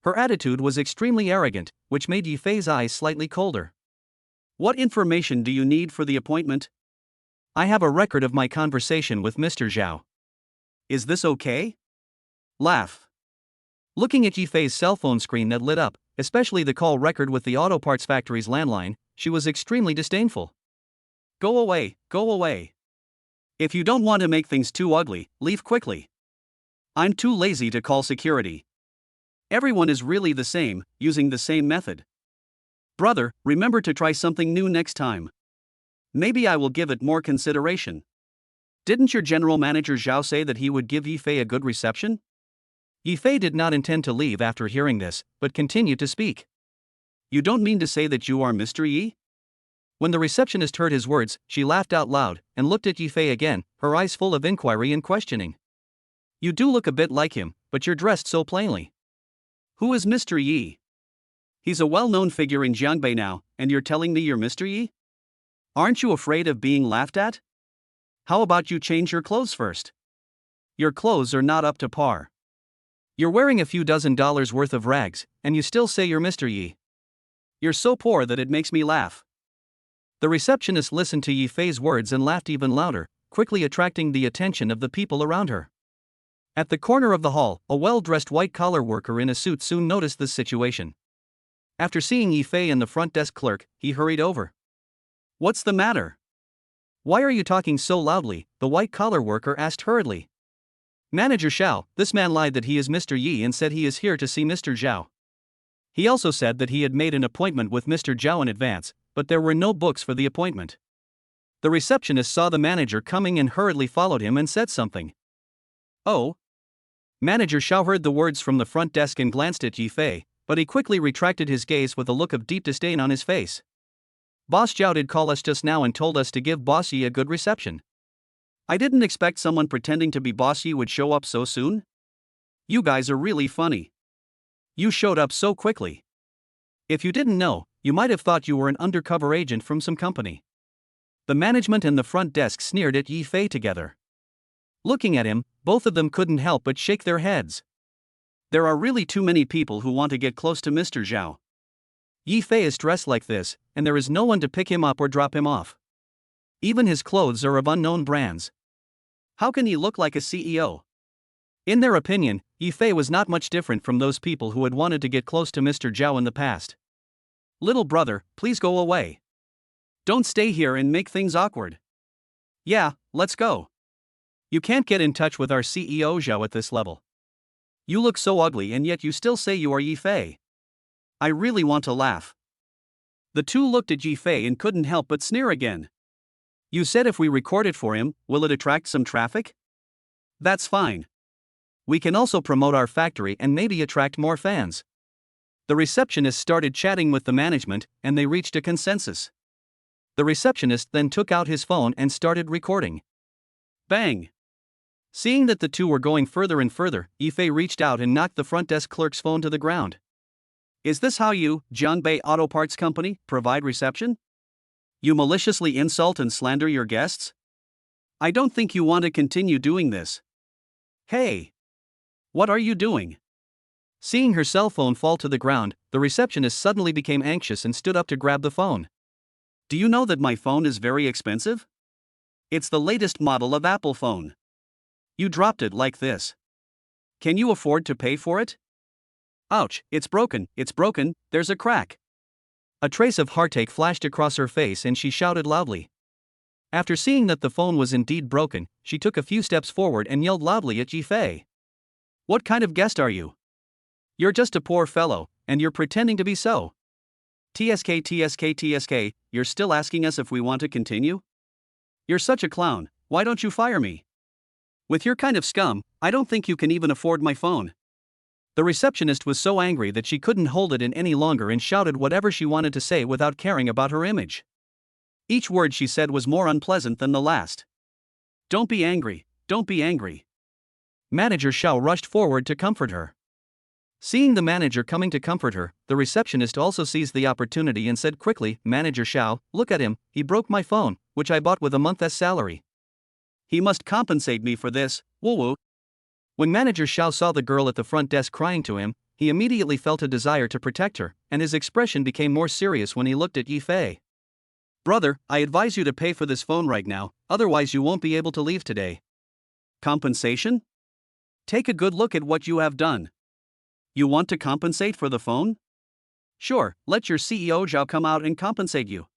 Her attitude was extremely arrogant, which made Yifei's eyes slightly colder. What information do you need for the appointment? I have a record of my conversation with Mr. Zhao. Is this okay? Laugh. Looking at Yifei's cell phone screen that lit up, especially the call record with the auto parts factory's landline, she was extremely disdainful. Go away, go away. If you don't want to make things too ugly, leave quickly. I'm too lazy to call security. Everyone is really the same, using the same method. Brother, remember to try something new next time. Maybe I will give it more consideration. Didn't your general manager Zhao say that he would give Yifei a good reception? Yifei did not intend to leave after hearing this, but continued to speak. You don't mean to say that you are Mr. Yi? When the receptionist heard his words, she laughed out loud and looked at Yifei again, her eyes full of inquiry and questioning. You do look a bit like him, but you're dressed so plainly. Who is Mr. Yi? He's a well-known figure in Jiangbei now, and you're telling me you're Mr. Yi? Aren't you afraid of being laughed at? How about you change your clothes first? Your clothes are not up to par. You're wearing a few $dozen worth of rags, and you still say you're Mr. Yi. You're so poor that it makes me laugh. The receptionist listened to Yifei's words and laughed even louder, quickly attracting the attention of the people around her. At the corner of the hall, a well-dressed white-collar worker in a suit soon noticed the situation. After seeing Yifei and the front desk clerk, he hurried over. What's the matter? Why are you talking so loudly? The white-collar worker asked hurriedly. Manager Xiao, this man lied that he is Mr. Yi and said he is here to see Mr. Zhao. He also said that he had made an appointment with Mr. Zhao in advance, but there were no books for the appointment. The receptionist saw the manager coming and hurriedly followed him and said something. Oh. Manager Xiao heard the words from the front desk and glanced at Yifei, but he quickly retracted his gaze with a look of deep disdain on his face. Boss Zhao did call us just now and told us to give Boss Yi a good reception. I didn't expect someone pretending to be Boss Yi would show up so soon. You guys are really funny. You showed up so quickly. If you didn't know, you might have thought you were an undercover agent from some company. The management and the front desk sneered at Yifei together. Looking at him, both of them couldn't help but shake their heads. There are really too many people who want to get close to Mr. Zhao. Yifei is dressed like this, and there is no one to pick him up or drop him off. Even his clothes are of unknown brands. How can he look like a CEO? In their opinion, Yifei was not much different from those people who had wanted to get close to Mr. Zhao in the past. Little brother, please go away. Don't stay here and make things awkward. Yeah, let's go. You can't get in touch with our CEO Zhao at this level. You look so ugly and yet you still say you are Yifei. I really want to laugh. The two looked at Yifei and couldn't help but sneer again. You said if we record it for him, will it attract some traffic? That's fine. We can also promote our factory and maybe attract more fans. The receptionist started chatting with the management, and they reached a consensus. The receptionist then took out his phone and started recording. Bang! Seeing that the two were going further and further, Yifei reached out and knocked the front desk clerk's phone to the ground. Is this how you, Jiangbei Auto Parts Company, provide reception? You maliciously insult and slander your guests? I don't think you want to continue doing this. Hey! What are you doing? Seeing her cell phone fall to the ground, the receptionist suddenly became anxious and stood up to grab the phone. Do you know that my phone is very expensive? It's the latest model of Apple phone. You dropped it like this. Can you afford to pay for it? Ouch, it's broken, there's a crack. A trace of heartache flashed across her face and she shouted loudly. After seeing that the phone was indeed broken, she took a few steps forward and yelled loudly at Yifei. What kind of guest are you? You're just a poor fellow, and you're pretending to be so. TSK, you're still asking us if we want to continue? You're such a clown, why don't you fire me? With your kind of scum, I don't think you can even afford my phone. The receptionist was so angry that she couldn't hold it in any longer and shouted whatever she wanted to say without caring about her image. Each word she said was more unpleasant than the last. Don't be angry, don't be angry. Manager Xiao rushed forward to comfort her. Seeing the manager coming to comfort her, the receptionist also seized the opportunity and said quickly, Manager Xiao, look at him, he broke my phone, which I bought with a month's salary. He must compensate me for this, woo-woo. When Manager Xiao saw the girl at the front desk crying to him, he immediately felt a desire to protect her, and his expression became more serious when he looked at Yifei. Brother, I advise you to pay for this phone right now, otherwise you won't be able to leave today. Compensation? Take a good look at what you have done. You want to compensate for the phone? Sure, let your CEO Zhao come out and compensate you.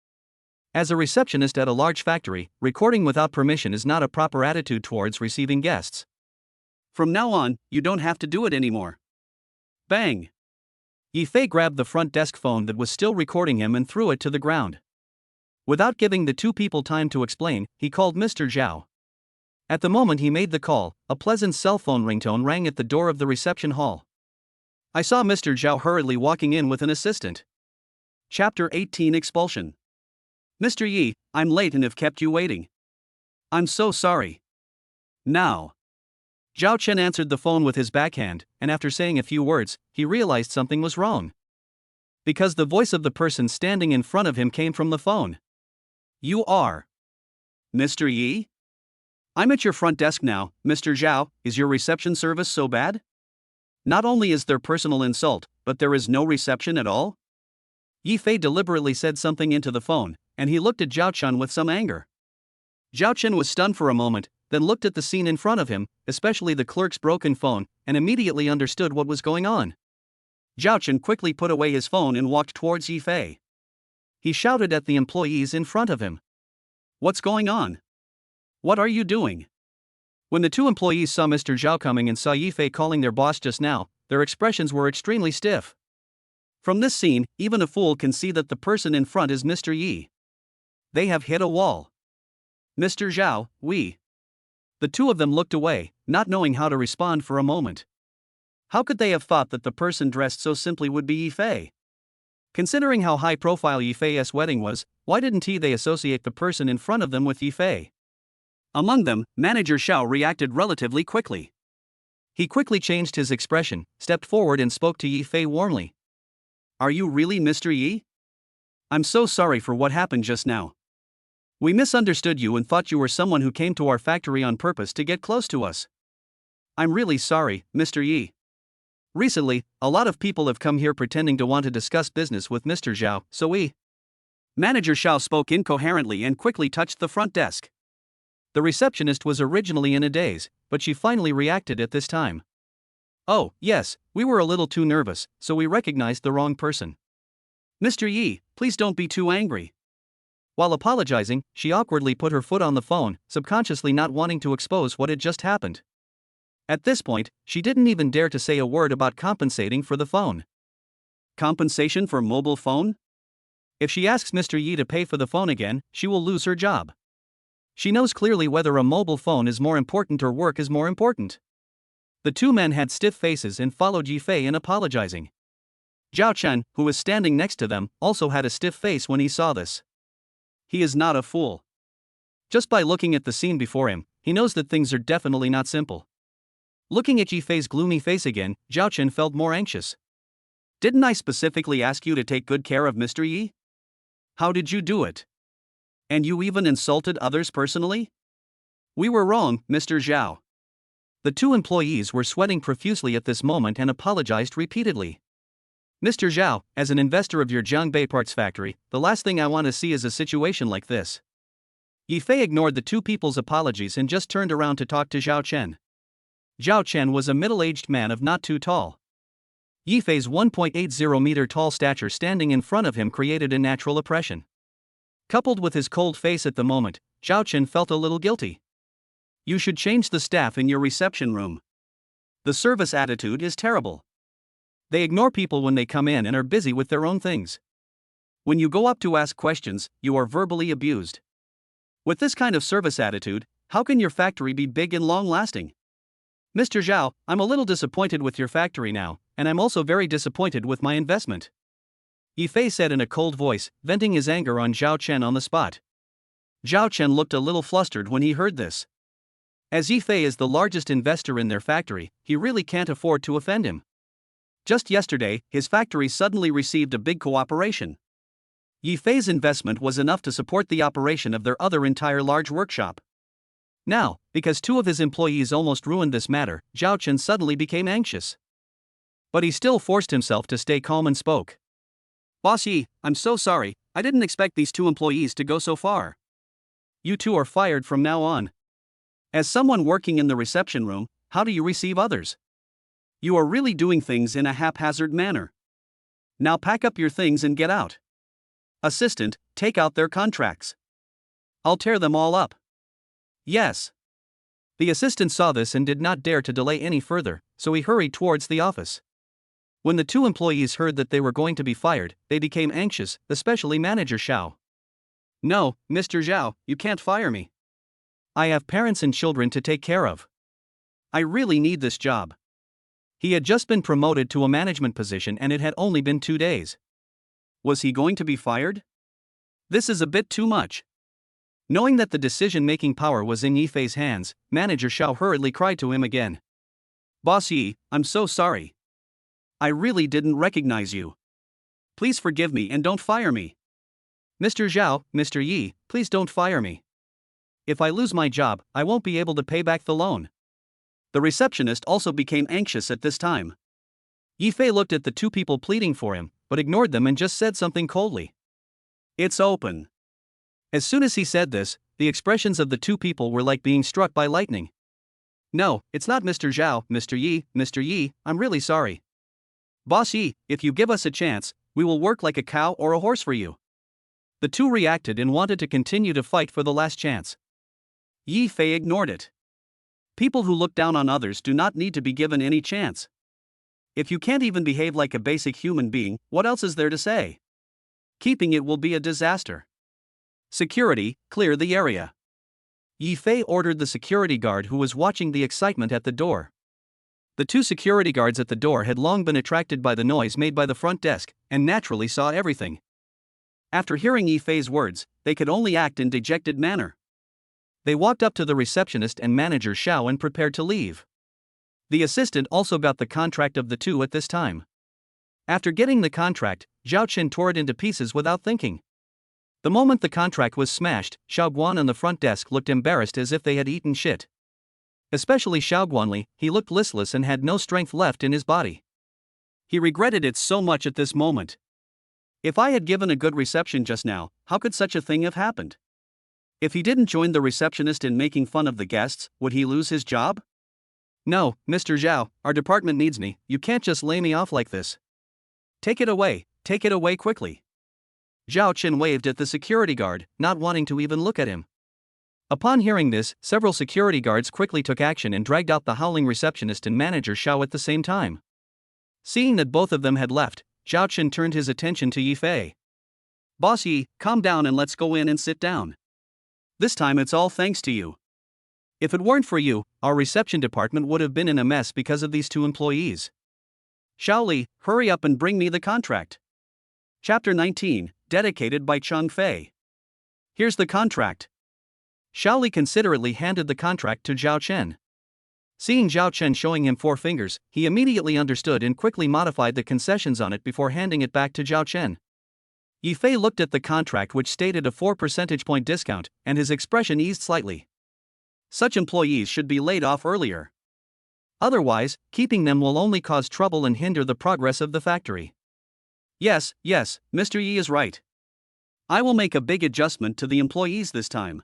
As a receptionist at a large factory, recording without permission is not a proper attitude towards receiving guests. From now on, you don't have to do it anymore. Bang! Yifei grabbed the front desk phone that was still recording him and threw it to the ground. Without giving the two people time to explain, he called Mr. Zhao. At the moment he made the call, a pleasant cell phone ringtone rang at the door of the reception hall. I saw Mr. Zhao hurriedly walking in with an assistant. Chapter 18 Expulsion. Mr. Yi, I'm late and have kept you waiting. I'm so sorry. Now. Zhao Chen answered the phone with his backhand, and after saying a few words, he realized something was wrong. Because the voice of the person standing in front of him came from the phone. You are Mr. Yi? I'm at your front desk now, Mr. Zhao, is your reception service so bad? Not only is there personal insult, but there is no reception at all? Yifei deliberately said something into the phone, and he looked at Zhao Chen with some anger. Zhao Chen was stunned for a moment, then looked at the scene in front of him, especially the clerk's broken phone, and immediately understood what was going on. Zhao Chen quickly put away his phone and walked towards Yifei. He shouted at the employees in front of him. What's going on? What are you doing? When the two employees saw Mr. Zhao coming and saw Yifei calling their boss just now, their expressions were extremely stiff. From this scene, even a fool can see that the person in front is Mr. Yi. They have hit a wall. Mr. Zhao, we. The two of them looked away, not knowing how to respond for a moment. How could they have thought that the person dressed so simply would be Yifei? Considering how high-profile Yifei's wedding was, why didn't they associate the person in front of them with Yifei? Among them, Manager Xiao reacted relatively quickly. He quickly changed his expression, stepped forward and spoke to Yifei warmly. Are you really Mr. Yi? I'm so sorry for what happened just now. We misunderstood you and thought you were someone who came to our factory on purpose to get close to us. I'm really sorry, Mr. Yi. Recently, a lot of people have come here pretending to want to discuss business with Mr. Zhao, so we. Manager Xiao spoke incoherently and quickly touched the front desk. The receptionist was originally in a daze, but she finally reacted at this time. Oh, yes, we were a little too nervous, so we recognized the wrong person. Mr. Yi, please don't be too angry. While apologizing, she awkwardly put her foot on the phone, subconsciously not wanting to expose what had just happened. At this point, she didn't even dare to say a word about compensating for the phone. Compensation for mobile phone? If she asks Mr. Yi to pay for the phone again, she will lose her job. She knows clearly whether a mobile phone is more important or work is more important. The two men had stiff faces and followed Yifei in apologizing. Zhao Chen, who was standing next to them, also had a stiff face when he saw this. He is not a fool. Just by looking at the scene before him, he knows that things are definitely not simple. Looking at Yifei's gloomy face again, Zhao Chen felt more anxious. Didn't I specifically ask you to take good care of Mr. Yi? How did you do it? And you even insulted others personally? We were wrong, Mr. Zhao. The two employees were sweating profusely at this moment and apologized repeatedly. Mr. Zhao, as an investor of your Jiangbei parts factory, the last thing I want to see is a situation like this. Yi Fei ignored the two people's apologies and just turned around to talk to Zhao Chen. Zhao Chen was a middle-aged man of not too tall. Yi Fei's 1.80-meter tall stature standing in front of him created a natural oppression. Coupled with his cold face at the moment, Zhao Chen felt a little guilty. You should change the staff in your reception room. The service attitude is terrible. They ignore people when they come in and are busy with their own things. When you go up to ask questions, you are verbally abused. With this kind of service attitude, how can your factory be big and long-lasting? Mr. Zhao, I'm a little disappointed with your factory now, and I'm also very disappointed with my investment. Yi Fei said in a cold voice, venting his anger on Zhao Chen on the spot. Zhao Chen looked a little flustered when he heard this. As Yi Fei is the largest investor in their factory, he really can't afford to offend him. Just yesterday, his factory suddenly received a big cooperation. Yi Fei's investment was enough to support the operation of their other entire large workshop. Now, because two of his employees almost ruined this matter, Zhao Chen suddenly became anxious. But he still forced himself to stay calm and spoke. Boss Yi, I'm so sorry, I didn't expect these two employees to go so far. You two are fired from now on. As someone working in the reception room, how do you receive others? You are really doing things in a haphazard manner. Now pack up your things and get out. Assistant, take out their contracts. I'll tear them all up. Yes. The assistant saw this and did not dare to delay any further, so he hurried towards the office. When the two employees heard that they were going to be fired, they became anxious, especially manager Xiao. No, Mr. Zhao, you can't fire me. I have parents and children to take care of. I really need this job. He had just been promoted to a management position and it had only been 2 days. Was he going to be fired? This is a bit too much. Knowing that the decision-making power was in Yi Fei's hands, manager Xiao hurriedly cried to him again. Boss Yi, I'm so sorry. I really didn't recognize you. Please forgive me and don't fire me. Mr. Zhao, Mr. Yi, please don't fire me. If I lose my job, I won't be able to pay back the loan. The receptionist also became anxious at this time. Yi Fei looked at the two people pleading for him, but ignored them and just said something coldly. It's open. As soon as he said this, the expressions of the two people were like being struck by lightning. No, it's not Mr. Zhao, Mr. Yi, I'm really sorry. Boss Yi, if you give us a chance, we will work like a cow or a horse for you. The two reacted and wanted to continue to fight for the last chance. Yi Fei ignored it. People who look down on others do not need to be given any chance. If you can't even behave like a basic human being, what else is there to say? Keeping it will be a disaster. Security, clear the area. Yi Fei ordered the security guard who was watching the excitement at the door. The two security guards at the door had long been attracted by the noise made by the front desk, and naturally saw everything. After hearing Yi Fei's words, they could only act in dejected manner. They walked up to the receptionist and manager Xiao and prepared to leave. The assistant also got the contract of the two at this time. After getting the contract, Zhao Chen tore it into pieces without thinking. The moment the contract was smashed, Xiao Guan on the front desk looked embarrassed as if they had eaten shit. Especially Xiao Guanli, he looked listless and had no strength left in his body. He regretted it so much at this moment. If I had given a good reception just now, how could such a thing have happened? If he didn't join the receptionist in making fun of the guests, would he lose his job? No, Mr. Zhao, our department needs me, you can't just lay me off like this. Take it away quickly. Zhao Chen waved at the security guard, not wanting to even look at him. Upon hearing this, several security guards quickly took action and dragged out the howling receptionist and manager Xiao at the same time. Seeing that both of them had left, Zhao Chen turned his attention to Yi Fei. Boss Yi, calm down and let's go in and sit down. This time it's all thanks to you. If it weren't for you, our reception department would have been in a mess because of these two employees. Xiao Li, hurry up and bring me the contract. Chapter 19, dedicated by Cheng Fei. Here's the contract. Xiao Li considerately handed the contract to Zhao Chen. Seeing Zhao Chen showing him 4 fingers, he immediately understood and quickly modified the concessions on it before handing it back to Zhao Chen. Yifei looked at the contract which stated a 4 percentage point discount, and his expression eased slightly. Such employees should be laid off earlier. Otherwise, keeping them will only cause trouble and hinder the progress of the factory. Yes, Mr. Yi is right. I will make a big adjustment to the employees this time.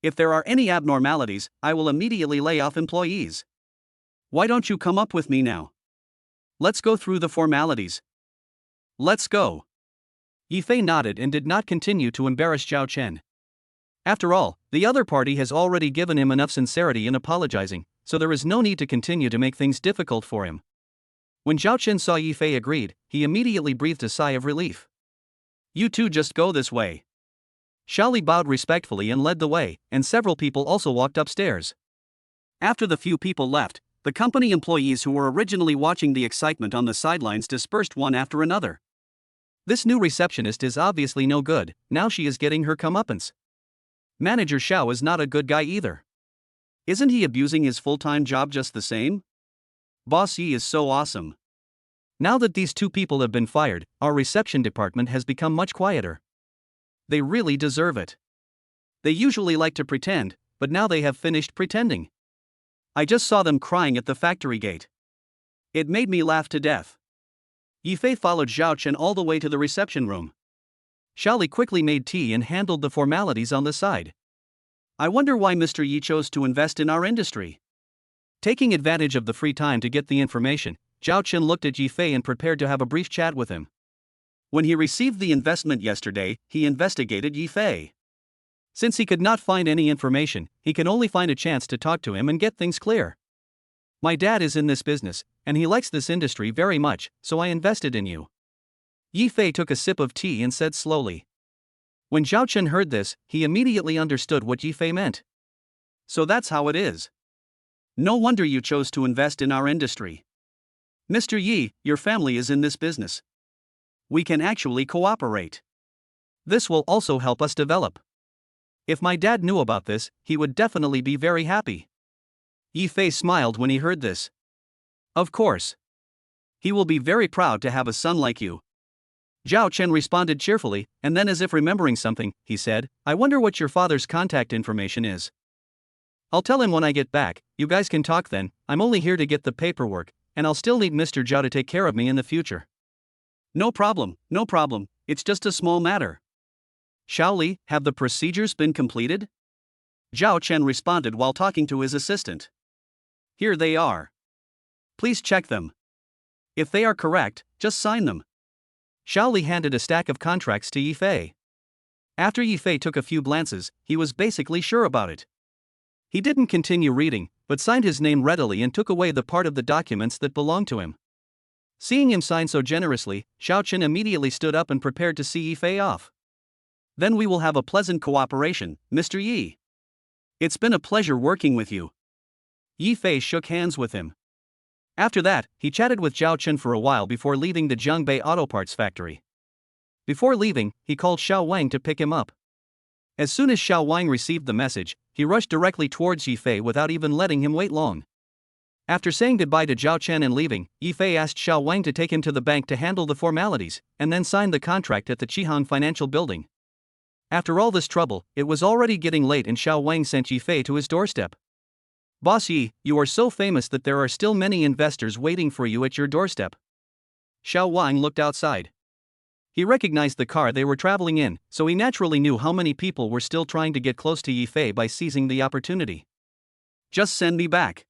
If there are any abnormalities, I will immediately lay off employees. Why don't you come up with me now? Let's go through the formalities. Let's go. Yifei nodded and did not continue to embarrass Zhao Chen. After all, the other party has already given him enough sincerity in apologizing, so there is no need to continue to make things difficult for him. When Zhao Chen saw Yifei agreed, he immediately breathed a sigh of relief. You two just go this way. Xiaoli bowed respectfully and led the way, and several people also walked upstairs. After the few people left, the company employees who were originally watching the excitement on the sidelines dispersed one after another. This new receptionist is obviously no good, now she is getting her comeuppance. Manager Xiao is not a good guy either. Isn't he abusing his full-time job just the same? Boss Yi is so awesome. Now that these 2 people have been fired, our reception department has become much quieter. They really deserve it. They usually like to pretend, but now they have finished pretending. I just saw them crying at the factory gate. It made me laugh to death. Yifei followed Zhao Chen all the way to the reception room. Xiaoli quickly made tea and handled the formalities on the side. I wonder why Mr. Yi chose to invest in our industry. Taking advantage of the free time to get the information, Zhao Chen looked at Yifei and prepared to have a brief chat with him. When he received the investment yesterday, he investigated Yifei. Since he could not find any information, he can only find a chance to talk to him and get things clear. My dad is in this business, and he likes this industry very much, so I invested in you. Yifei took a sip of tea and said slowly. When Zhao Chen heard this, he immediately understood what Yifei meant. So that's how it is. No wonder you chose to invest in our industry. Mr. Yi, your family is in this business. We can actually cooperate. This will also help us develop. If my dad knew about this, he would definitely be very happy. Yifei smiled when he heard this. Of course. He will be very proud to have a son like you. Zhao Chen responded cheerfully, and then as if remembering something, he said, I wonder what your father's contact information is. I'll tell him when I get back, you guys can talk then, I'm only here to get the paperwork, and I'll still need Mr. Zhao to take care of me in the future. No problem, it's just a small matter. Xiaoli, have the procedures been completed? Zhao Chen responded while talking to his assistant. Here they are. Please check them. If they are correct, just sign them. Xiaoli handed a stack of contracts to Yifei. After Yifei took a few glances, he was basically sure about it. He didn't continue reading, but signed his name readily and took away the part of the documents that belonged to him. Seeing him sign so generously, Zhao Chen immediately stood up and prepared to see Yifei off. Then we will have a pleasant cooperation, Mr. Yi. It's been a pleasure working with you. Yifei shook hands with him. After that, he chatted with Zhao Chen for a while before leaving the Jiangbei Auto Parts factory. Before leaving, he called Xiao Wang to pick him up. As soon as Xiao Wang received the message, he rushed directly towards Yifei without even letting him wait long. After saying goodbye to Zhao Chen and leaving, Yifei asked Xiao Wang to take him to the bank to handle the formalities, and then sign the contract at the Qihang Financial Building. After all this trouble, it was already getting late and Xiao Wang sent Yifei to his doorstep. Boss Yi, you are so famous that there are still many investors waiting for you at your doorstep. Xiao Wang looked outside. He recognized the car they were traveling in, so he naturally knew how many people were still trying to get close to Yifei by seizing the opportunity. Just send me back.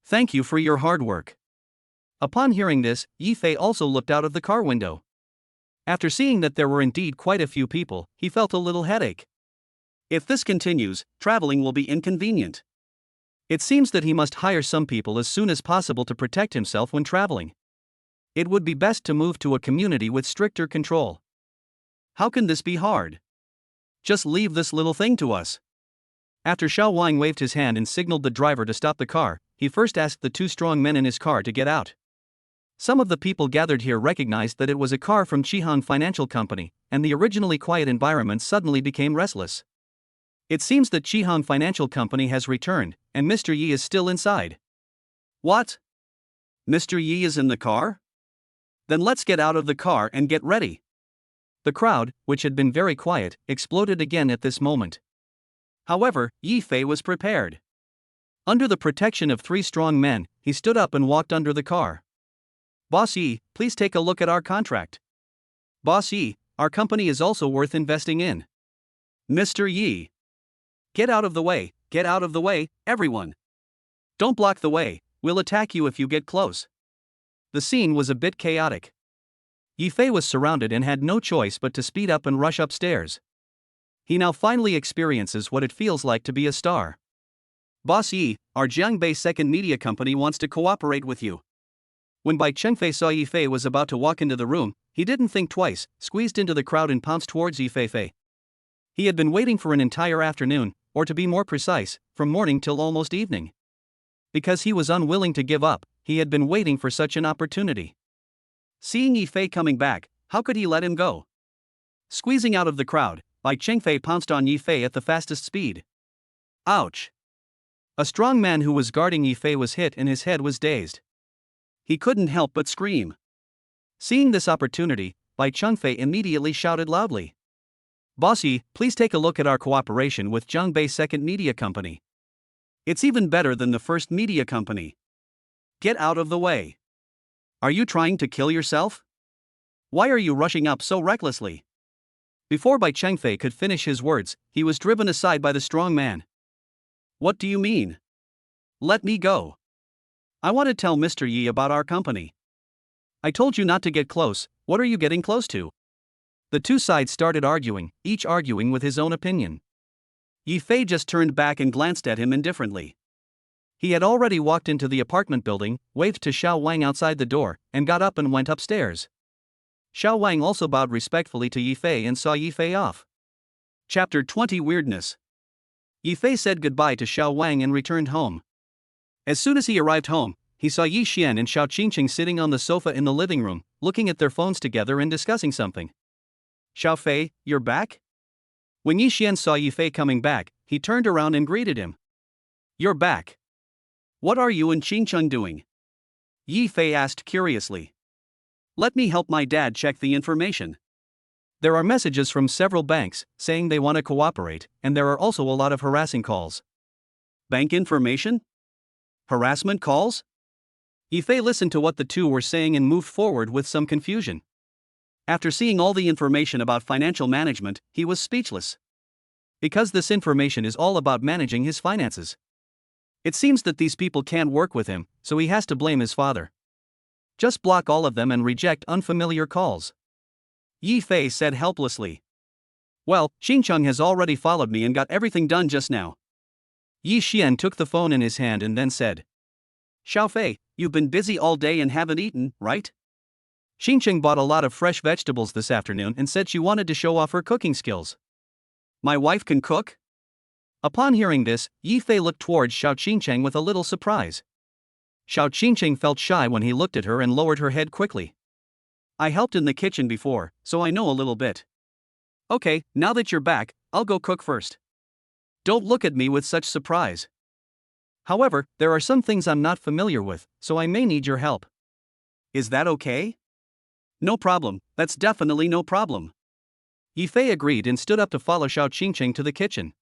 Thank you for your hard work. Upon hearing this, Yifei also looked out of the car window. After seeing that there were indeed quite a few people, he felt a little headache. If this continues, traveling will be inconvenient. It seems that he must hire some people as soon as possible to protect himself when traveling. It would be best to move to a community with stricter control. How can this be hard? Just leave this little thing to us. After Xiao Wang waved his hand and signaled the driver to stop the car, he first asked the 2 strong men in his car to get out. Some of the people gathered here recognized that it was a car from Qihang Financial Company, and the originally quiet environment suddenly became restless. It seems that Chihong Financial Company has returned, and Mr. Yi is still inside. What? Mr. Yi is in the car? Then let's get out of the car and get ready. The crowd, which had been very quiet, exploded again at this moment. However, Yi Fei was prepared. Under the protection of 3 strong men, he stood up and walked under the car. Boss Yi, please take a look at our contract. Boss Yi, our company is also worth investing in. Mr. Yi. Get out of the way, everyone. Don't block the way, we'll attack you if you get close. The scene was a bit chaotic. Yi Fei was surrounded and had no choice but to speed up and rush upstairs. He now finally experiences what it feels like to be a star. Boss Yi, our Jiangbei Second Media Company wants to cooperate with you. When Bai Chengfei saw Yi Fei was about to walk into the room, he didn't think twice, squeezed into the crowd and pounced towards Yi Fei. He had been waiting for an entire afternoon, or to be more precise, from morning till almost evening. Because he was unwilling to give up, he had been waiting for such an opportunity. Seeing Yi Fei coming back, how could he let him go? Squeezing out of the crowd, Bai Chengfei pounced on Yi Fei at the fastest speed. Ouch! A strong man who was guarding Yi Fei was hit and his head was dazed. He couldn't help but scream. Seeing this opportunity, Bai Chengfei immediately shouted loudly. Boss Yi, please take a look at our cooperation with Jiangbei Second Media Company. It's even better than the first media company. Get out of the way. Are you trying to kill yourself? Why are you rushing up so recklessly? Before Bai Chengfei could finish his words, he was driven aside by the strong man. What do you mean? Let me go. I want to tell Mr. Yi about our company. I told you not to get close, what are you getting close to? The 2 sides started arguing, each arguing with his own opinion. Yi Fei just turned back and glanced at him indifferently. He had already walked into the apartment building, waved to Xiao Wang outside the door, and got up and went upstairs. Xiao Wang also bowed respectfully to Yi Fei and saw Yi Fei off. Chapter 20 Weirdness. Yi Fei said goodbye to Xiao Wang and returned home. As soon as he arrived home, he saw Yi Xian and Xiao Qingqing sitting on the sofa in the living room, looking at their phones together and discussing something. Xiao Fei, you're back? When Yi Xian saw Yi Fei coming back, he turned around and greeted him. You're back. What are you and Qingqing doing? Yi Fei asked curiously. Let me help my dad check the information. There are messages from several banks, saying they want to cooperate, and there are also a lot of harassing calls. Bank information? Harassment calls? Yi Fei listened to what the 2 were saying and moved forward with some confusion. After seeing all the information about financial management, he was speechless. Because this information is all about managing his finances. It seems that these people can't work with him, so he has to blame his father. Just block all of them and reject unfamiliar calls. Yi Fei said helplessly. Well, Qingqing has already followed me and got everything done just now. Yi Xian took the phone in his hand and then said. Xiao Fei, you've been busy all day and haven't eaten, right? Qingqing bought a lot of fresh vegetables this afternoon and said she wanted to show off her cooking skills. My wife can cook? Upon hearing this, Yi Fei looked towards Xiao Qingqing with a little surprise. Xiao Qingqing felt shy when he looked at her and lowered her head quickly. I helped in the kitchen before, so I know a little bit. Okay, now that you're back, I'll go cook first. Don't look at me with such surprise. However, there are some things I'm not familiar with, so I may need your help. Is that okay? No problem, that's definitely no problem. Yi Fei agreed and stood up to follow Xiao Qingqing to the kitchen.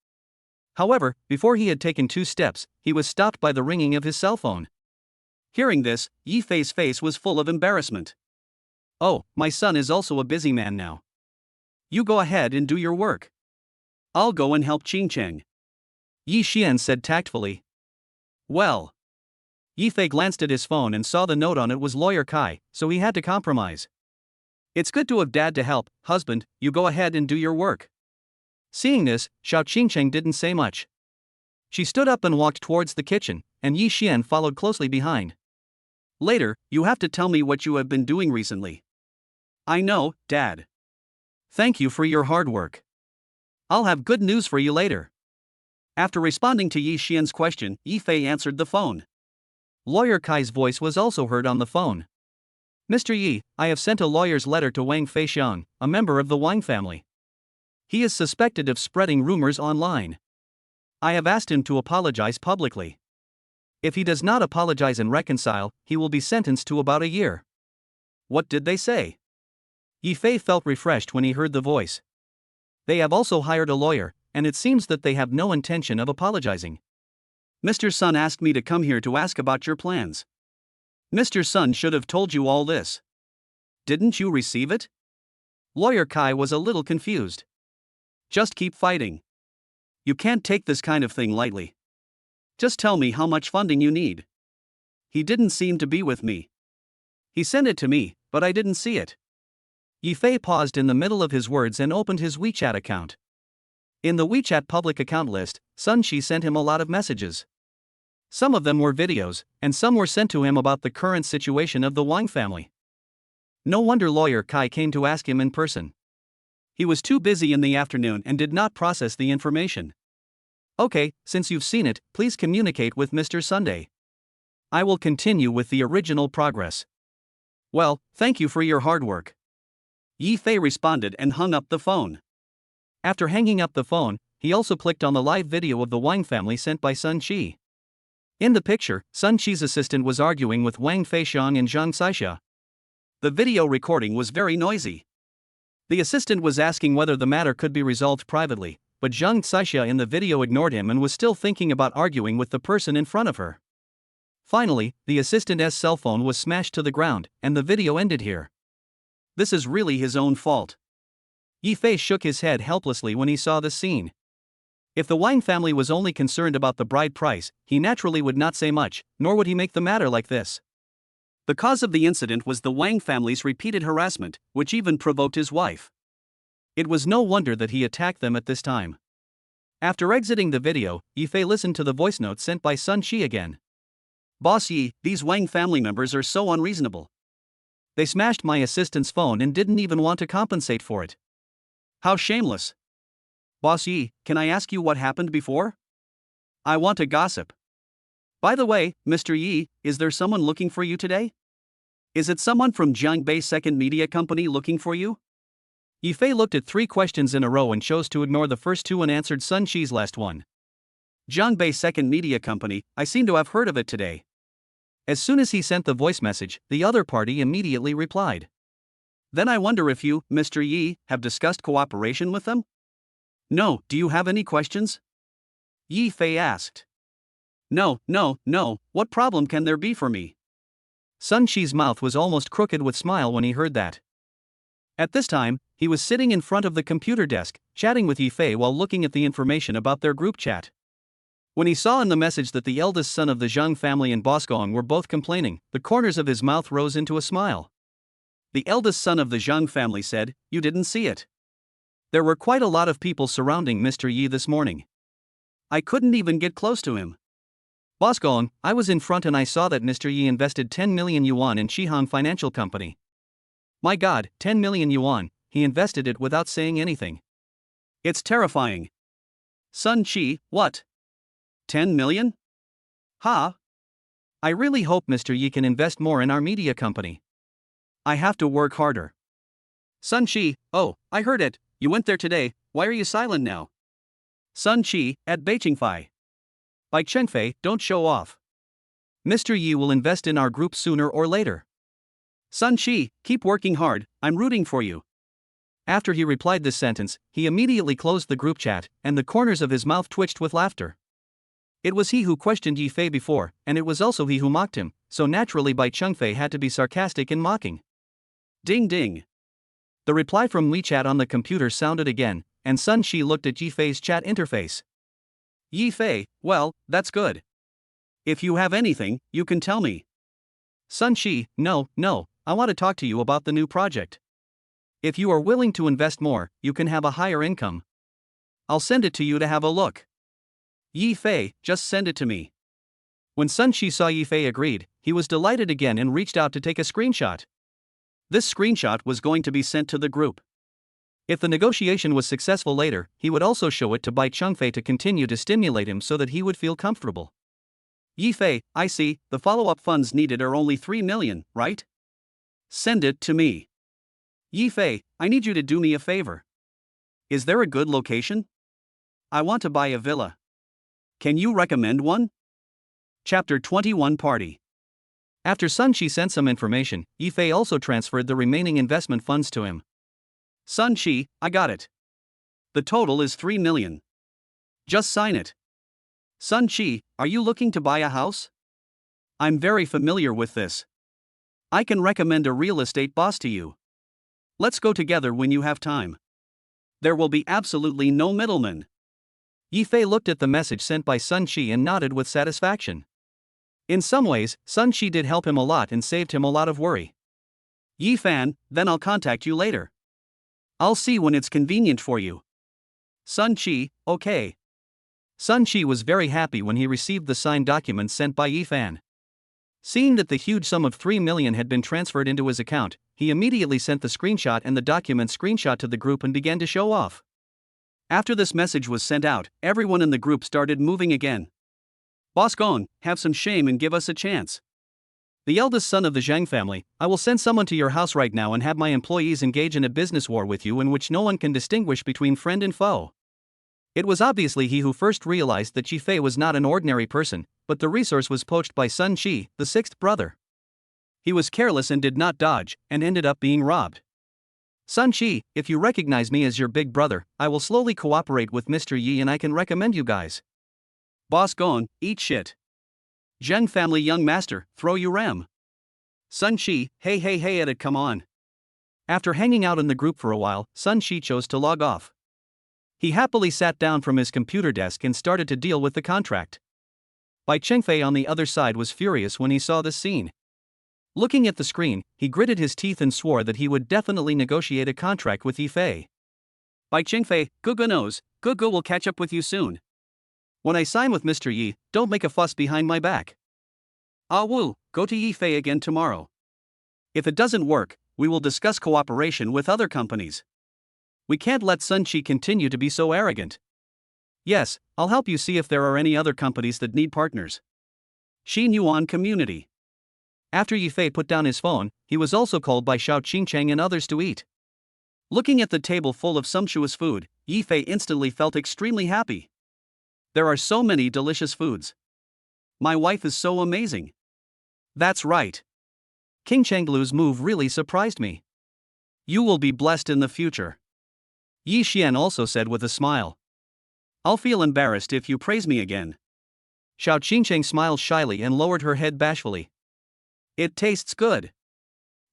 However, before he had taken 2 steps, he was stopped by the ringing of his cell phone. Hearing this, Yi Fei's face was full of embarrassment. Oh, my son is also a busy man now. You go ahead and do your work. I'll go and help Qingqing. Yi Xian said tactfully. Well. Yi Fei glanced at his phone and saw the note on it was Lawyer Kai, so he had to compromise. It's good to have dad to help, husband, you go ahead and do your work. Seeing this, Xiao Qingqing didn't say much. She stood up and walked towards the kitchen, and Yi Xian followed closely behind. Later, you have to tell me what you have been doing recently. I know, Dad. Thank you for your hard work. I'll have good news for you later. After responding to Yi Xian's question, Yi Fei answered the phone. Lawyer Kai's voice was also heard on the phone. Mr. Yi, I have sent a lawyer's letter to Wang Feixiang, a member of the Wang family. He is suspected of spreading rumors online. I have asked him to apologize publicly. If he does not apologize and reconcile, he will be sentenced to about a year. What did they say? Yifei felt refreshed when he heard the voice. They have also hired a lawyer, and it seems that they have no intention of apologizing. Mr. Sun asked me to come here to ask about your plans. Mr. Sun should have told you all this. Didn't you receive it? Lawyer Kai was a little confused. Just keep fighting. You can't take this kind of thing lightly. Just tell me how much funding you need. He didn't seem to be with me. He sent it to me, but I didn't see it. Yifei paused in the middle of his words and opened his WeChat account. In the WeChat public account list, Sun Shi sent him a lot of messages. Some of them were videos, and some were sent to him about the current situation of the Wang family. No wonder lawyer Kai came to ask him in person. He was too busy in the afternoon and did not process the information. Okay, since you've seen it, please communicate with Mr. Sunday. I will continue with the original progress. Well, thank you for your hard work. Yifei responded and hung up the phone. After hanging up the phone, he also clicked on the live video of the Wang family sent by Sun Qi. In the picture, Sun Qi's assistant was arguing with Wang Feixiang and Zhang Saixia. The video recording was very noisy. The assistant was asking whether the matter could be resolved privately, but Zhang Saixia in the video ignored him and was still thinking about arguing with the person in front of her. Finally, the assistant's cell phone was smashed to the ground, and the video ended here. This is really his own fault. Yifei shook his head helplessly when he saw this scene. If the Wang family was only concerned about the bride price, he naturally would not say much, nor would he make the matter like this. The cause of the incident was the Wang family's repeated harassment, which even provoked his wife. It was no wonder that he attacked them at this time. After exiting the video, Yifei listened to the voice note sent by Sun Qi again. Boss Yi, these Wang family members are so unreasonable. They smashed my assistant's phone and didn't even want to compensate for it. How shameless. Boss Yi, can I ask you what happened before? I want to gossip. By the way, Mr. Yi, is there someone looking for you today? Is it someone from Jiangbei's second media company looking for you? Yifei looked at 3 questions in a row and chose to ignore the first 2 and answered Sun Qi's last one. Jiangbei's second media company, I seem to have heard of it today. As soon as he sent the voice message, the other party immediately replied. Then I wonder if you, Mr. Yi, have discussed cooperation with them? No, do you have any questions? Yifei asked. No, what problem can there be for me? Sun Qi's mouth was almost crooked with smile when he heard that. At this time, he was sitting in front of the computer desk, chatting with Yifei while looking at the information about their group chat. When he saw in the message that the eldest son of the Zhang family and Bosgong were both complaining, the corners of his mouth rose into a smile. The eldest son of the Zhang family said, "You didn't see it." There were quite a lot of people surrounding Mr. Yi this morning. I couldn't even get close to him. Bosgong, I was in front and I saw that Mr. Yi invested 10 million yuan in Shihan Financial Company. My God, 10 million yuan, he invested it without saying anything. It's terrifying. Sun Qi, what? 10 million? Ha! I really hope Mr. Yi can invest more in our media company. I have to work harder. Sun Qi, oh, I heard it, you went there today, why are you silent now? Sun Qi, at Beijingfei. By Chengfei, don't show off. Mr. Yi will invest in our group sooner or later. Sun Qi, keep working hard, I'm rooting for you. After he replied this sentence, he immediately closed the group chat, and the corners of his mouth twitched with laughter. It was he who questioned Yifei before, and it was also he who mocked him, so naturally Bai Chengfei had to be sarcastic and mocking. Ding ding. The reply from WeChat on the computer sounded again, and Sun Qi looked at Yifei's chat interface. Yifei, well, that's good. If you have anything, you can tell me. Sun Qi, no, I want to talk to you about the new project. If you are willing to invest more, you can have a higher income. I'll send it to you to have a look. Yifei, just send it to me. When Sun Qi saw Yifei agreed, he was delighted again and reached out to take a screenshot. This screenshot was going to be sent to the group. If the negotiation was successful later, he would also show it to Bai Chengfei to continue to stimulate him so that he would feel comfortable. Yifei, I see, the follow-up funds needed are only 3 million, right? Send it to me. Yifei, I need you to do me a favor. Is there a good location? I want to buy a villa. Can you recommend one? Chapter 21 Party. After Sun Chi sent some information, Yifei also transferred the remaining investment funds to him. Sun Chi, I got it. The total is 3 million. Just sign it. Sun Chi, are you looking to buy a house? I'm very familiar with this. I can recommend a real estate boss to you. Let's go together when you have time. There will be absolutely no middleman. Yifei looked at the message sent by Sun Chi and nodded with satisfaction. In some ways, Sun Chi did help him a lot and saved him a lot of worry. Yi Fan, then I'll contact you later. I'll see when it's convenient for you. Sun Chi, okay. Sun Chi was very happy when he received the signed documents sent by Yi Fan. Seeing that the huge sum of 3 million had been transferred into his account, he immediately sent the screenshot and the document screenshot to the group and began to show off. After this message was sent out, everyone in the group started moving again. Boss Gon, have some shame and give us a chance. The eldest son of the Zhang family, I will send someone to your house right now and have my employees engage in a business war with you in which no one can distinguish between friend and foe. It was obviously he who first realized that Yifei was not an ordinary person, but the resource was poached by Sun Chi, the sixth brother. He was careless and did not dodge, and ended up being robbed. Sun Chi, if you recognize me as your big brother, I will slowly cooperate with Mr. Yi and I can recommend you guys. Boss Gon, eat shit. Zheng family young master, throw you ram. Sun Chi, hey at it, come on. After hanging out in the group for a while, Sun Chi chose to log off. He happily sat down from his computer desk and started to deal with the contract. Bai Chengfei on the other side was furious when he saw this scene. Looking at the screen, he gritted his teeth and swore that he would definitely negotiate a contract with Yifei. Bai Chengfei, Gugu knows, Gugu will catch up with you soon. When I sign with Mr. Yi, don't make a fuss behind my back. Ah Wu, go to Yifei again tomorrow. If it doesn't work, we will discuss cooperation with other companies. We can't let Sun Chi continue to be so arrogant. Yes, I'll help you see if there are any other companies that need partners. Xin Yuan Community. After Yifei put down his phone, he was also called by Xiao Qingcheng and others to eat. Looking at the table full of sumptuous food, Yifei instantly felt extremely happy. There are so many delicious foods. My wife is so amazing. That's right. King Chenglu's move really surprised me. You will be blessed in the future. Yi Xian also said with a smile. I'll feel embarrassed if you praise me again. Xiao Qingcheng smiled shyly and lowered her head bashfully. It tastes good.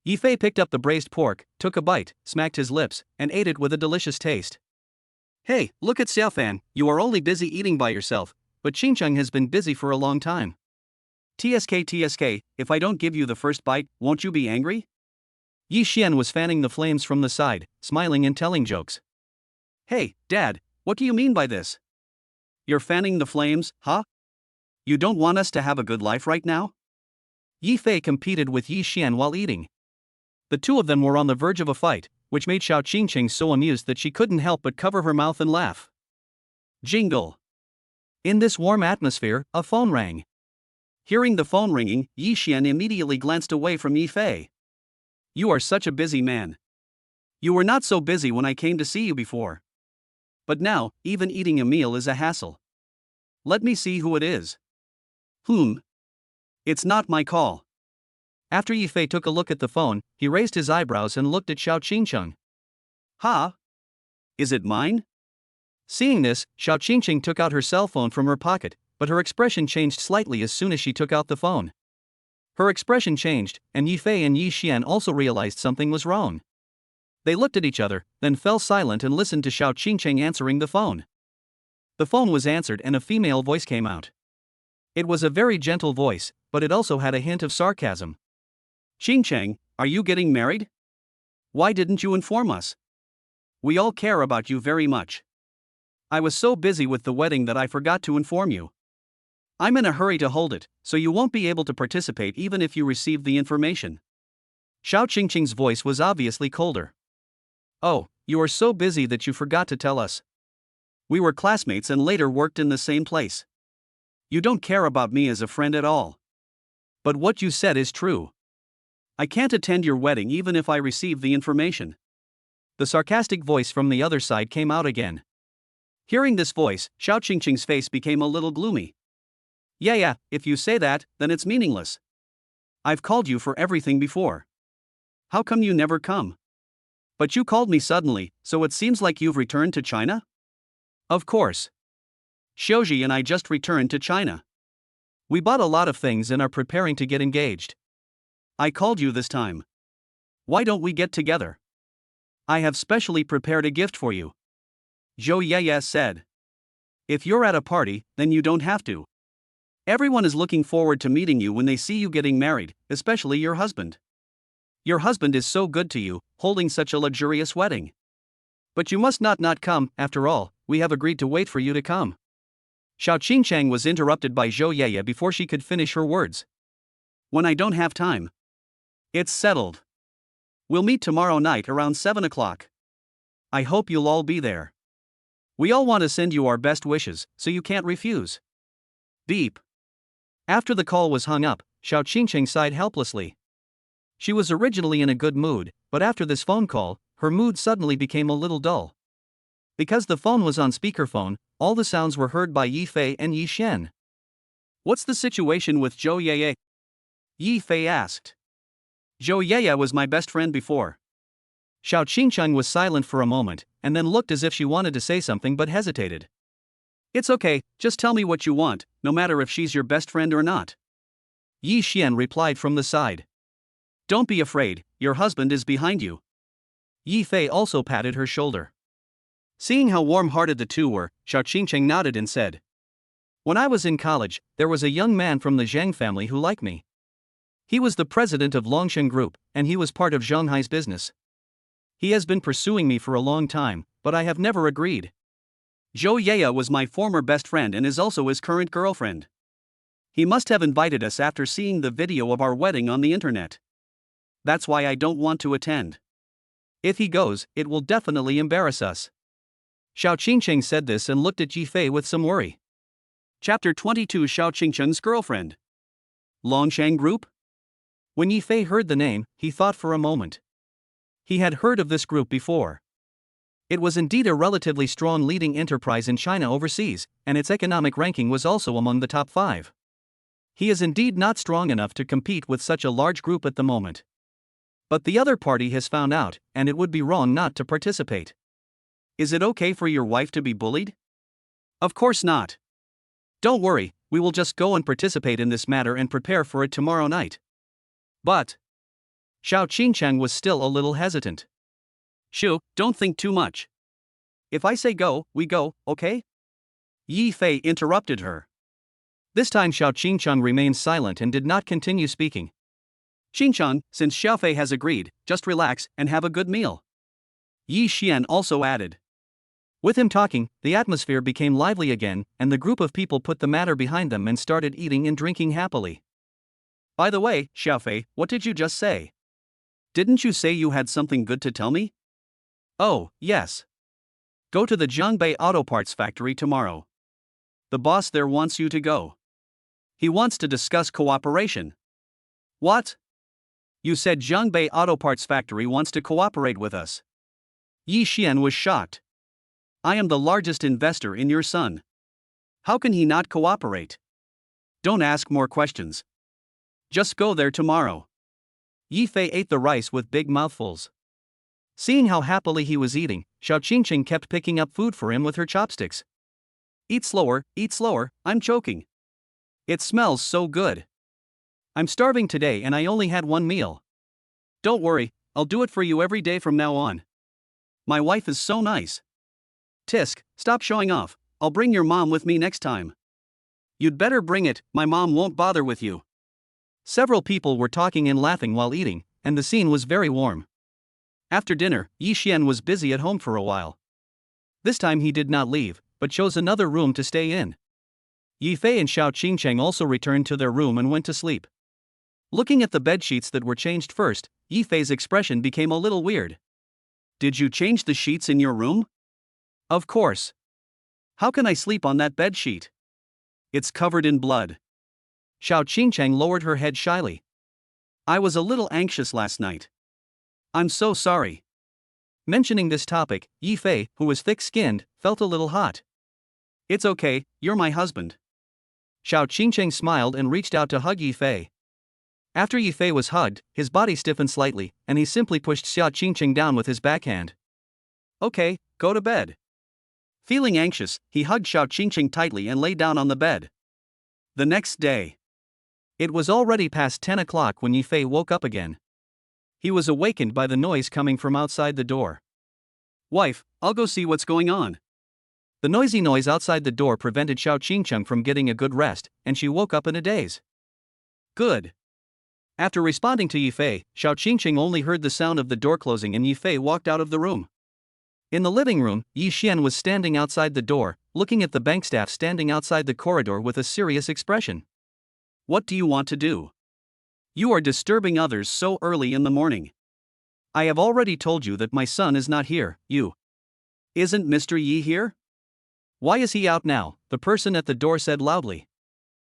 Yifei picked up the braised pork, took a bite, smacked his lips, and ate it with a delicious taste. Hey, look at Xiaofan, you are only busy eating by yourself, but Qingcheng has been busy for a long time. TSK, if I don't give you the first bite, won't you be angry? Yi Xian was fanning the flames from the side, smiling and telling jokes. Hey, Dad, what do you mean by this? You're fanning the flames, huh? You don't want us to have a good life right now? Yifei competed with Yi Xian while eating. The two of them were on the verge of a fight, which made Xiao Qingcheng so amused that she couldn't help but cover her mouth and laugh. Jingle. In this warm atmosphere, a phone rang. Hearing the phone ringing, Yi Xian immediately glanced away from Yifei. You are such a busy man. You were not so busy when I came to see you before. But now, even eating a meal is a hassle. Let me see who it is. It's not my call. After Yifei took a look at the phone, he raised his eyebrows and looked at Xiao Qingcheng. Ha? Is it mine? Seeing this, Xiao Qingcheng took out her cell phone from her pocket, but her expression changed slightly as soon as she took out the phone. Her expression changed, and Yifei and Yi Xian also realized something was wrong. They looked at each other, then fell silent and listened to Xiao Qingcheng answering the phone. The phone was answered and a female voice came out. It was a very gentle voice, but it also had a hint of sarcasm. Qingcheng, are you getting married? Why didn't you inform us? We all care about you very much. I was so busy with the wedding that I forgot to inform you. I'm in a hurry to hold it, so you won't be able to participate even if you receive the information. Xiao Qingcheng's voice was obviously colder. Oh, you are so busy that you forgot to tell us. We were classmates and later worked in the same place. You don't care about me as a friend at all. But what you said is true. I can't attend your wedding even if I receive the information. The sarcastic voice from the other side came out again. Hearing this voice, Xiao Qingqing's face became a little gloomy. Yeah, if you say that, then it's meaningless. I've called you for everything before. How come you never come? But you called me suddenly, so it seems like you've returned to China? Of course. Xiaoji and I just returned to China. We bought a lot of things and are preparing to get engaged. I called you this time. Why don't we get together? I have specially prepared a gift for you. Zhou Yeye said. If you're at a party, then you don't have to. Everyone is looking forward to meeting you when they see you getting married, especially your husband. Your husband is so good to you, holding such a luxurious wedding. But you must not come, after all, we have agreed to wait for you to come. Xiao Qingchang was interrupted by Zhou Yeye before she could finish her words. When I don't have time. It's settled. We'll meet tomorrow night around 7 o'clock. I hope you'll all be there. We all want to send you our best wishes, so you can't refuse. Beep. After the call was hung up, Xiao Qingcheng sighed helplessly. She was originally in a good mood, but after this phone call, her mood suddenly became a little dull. Because the phone was on speakerphone, all the sounds were heard by Yi Fei and Yi Shen. What's the situation with Zhou Yeye? Yi Fei asked. Zhou Yeye was my best friend before. Xiao Qingcheng was silent for a moment, and then looked as if she wanted to say something but hesitated. It's okay, just tell me what you want, no matter if she's your best friend or not. Yi Xian replied from the side. Don't be afraid, your husband is behind you. Yi Fei also patted her shoulder. Seeing how warm-hearted the two were, Xiao Qingcheng nodded and said. When I was in college, there was a young man from the Zhang family who liked me. He was the president of Longshan Group, and he was part of Zhonghai's business. He has been pursuing me for a long time, but I have never agreed. Zhou Yeye was my former best friend and is also his current girlfriend. He must have invited us after seeing the video of our wedding on the internet. That's why I don't want to attend. If he goes, it will definitely embarrass us. Xiao Qingcheng said this and looked at Yi Fei with some worry. Chapter 22 Xiao Qingcheng's girlfriend. Longshan Group? When Yi Fei heard the name, he thought for a moment. He had heard of this group before. It was indeed a relatively strong leading enterprise in China overseas, and its economic ranking was also among the top 5. He is indeed not strong enough to compete with such a large group at the moment. But the other party has found out, and it would be wrong not to participate. Is it okay for your wife to be bullied? Of course not. Don't worry, we will just go and participate in this matter and prepare for it tomorrow night. But Xiao Qingcheng was still a little hesitant. Shu, don't think too much. If I say go, we go, okay? Yi Fei interrupted her. This time Xiao Qingcheng remained silent and did not continue speaking. Qingcheng, since Xiao Fei has agreed, just relax and have a good meal. Yi Xian also added. With him talking, the atmosphere became lively again, and the group of people put the matter behind them and started eating and drinking happily. By the way, Xiao Fei, what did you just say? Didn't you say you had something good to tell me? Oh, yes. Go to the Jiangbei Auto Parts factory tomorrow. The boss there wants you to go. He wants to discuss cooperation. What? You said Jiangbei Auto Parts factory wants to cooperate with us. Yi Xian was shocked. I am the largest investor in your son. How can he not cooperate? Don't ask more questions. Just go there tomorrow. Yi Fei ate the rice with big mouthfuls. Seeing how happily he was eating, Xiao Qingcheng kept picking up food for him with her chopsticks. Eat slower, I'm choking. It smells so good. I'm starving today and I only had one meal. Don't worry, I'll do it for you every day from now on. My wife is so nice. Tisk, stop showing off, I'll bring your mom with me next time. You'd better bring it, my mom won't bother with you. Several people were talking and laughing while eating, and the scene was very warm. After dinner, Yi Xian was busy at home for a while. This time he did not leave, but chose another room to stay in. Yi Fei and Xiao Qingcheng also returned to their room and went to sleep. Looking at the bedsheets that were changed first, Yi Fei's expression became a little weird. Did you change the sheets in your room? Of course. How can I sleep on that bedsheet? It's covered in blood. Xiao Qingcheng lowered her head shyly. I was a little anxious last night. I'm so sorry. Mentioning this topic, Yi Fei, who was thick-skinned, felt a little hot. It's okay, you're my husband. Xiao Qingcheng smiled and reached out to hug Yifei. After Yifei was hugged, his body stiffened slightly, and he simply pushed Xiao Qingcheng down with his backhand. Okay, go to bed. Feeling anxious, he hugged Xiao Qingcheng tightly and lay down on the bed. The next day. It was already past 10 o'clock when Yifei woke up again. He was awakened by the noise coming from outside the door. Wife, I'll go see what's going on. The noisy noise outside the door prevented Xiao Qingcheng from getting a good rest, and she woke up in a daze. Good. After responding to Yifei, Xiao Qingcheng only heard the sound of the door closing and Yifei walked out of the room. In the living room, Yi Xian was standing outside the door, looking at the bank staff standing outside the corridor with a serious expression. What do you want to do? You are disturbing others so early in the morning. I have already told you that my son is not here, you. Isn't Mr. Yi here? Why is he out now? The person at the door said loudly.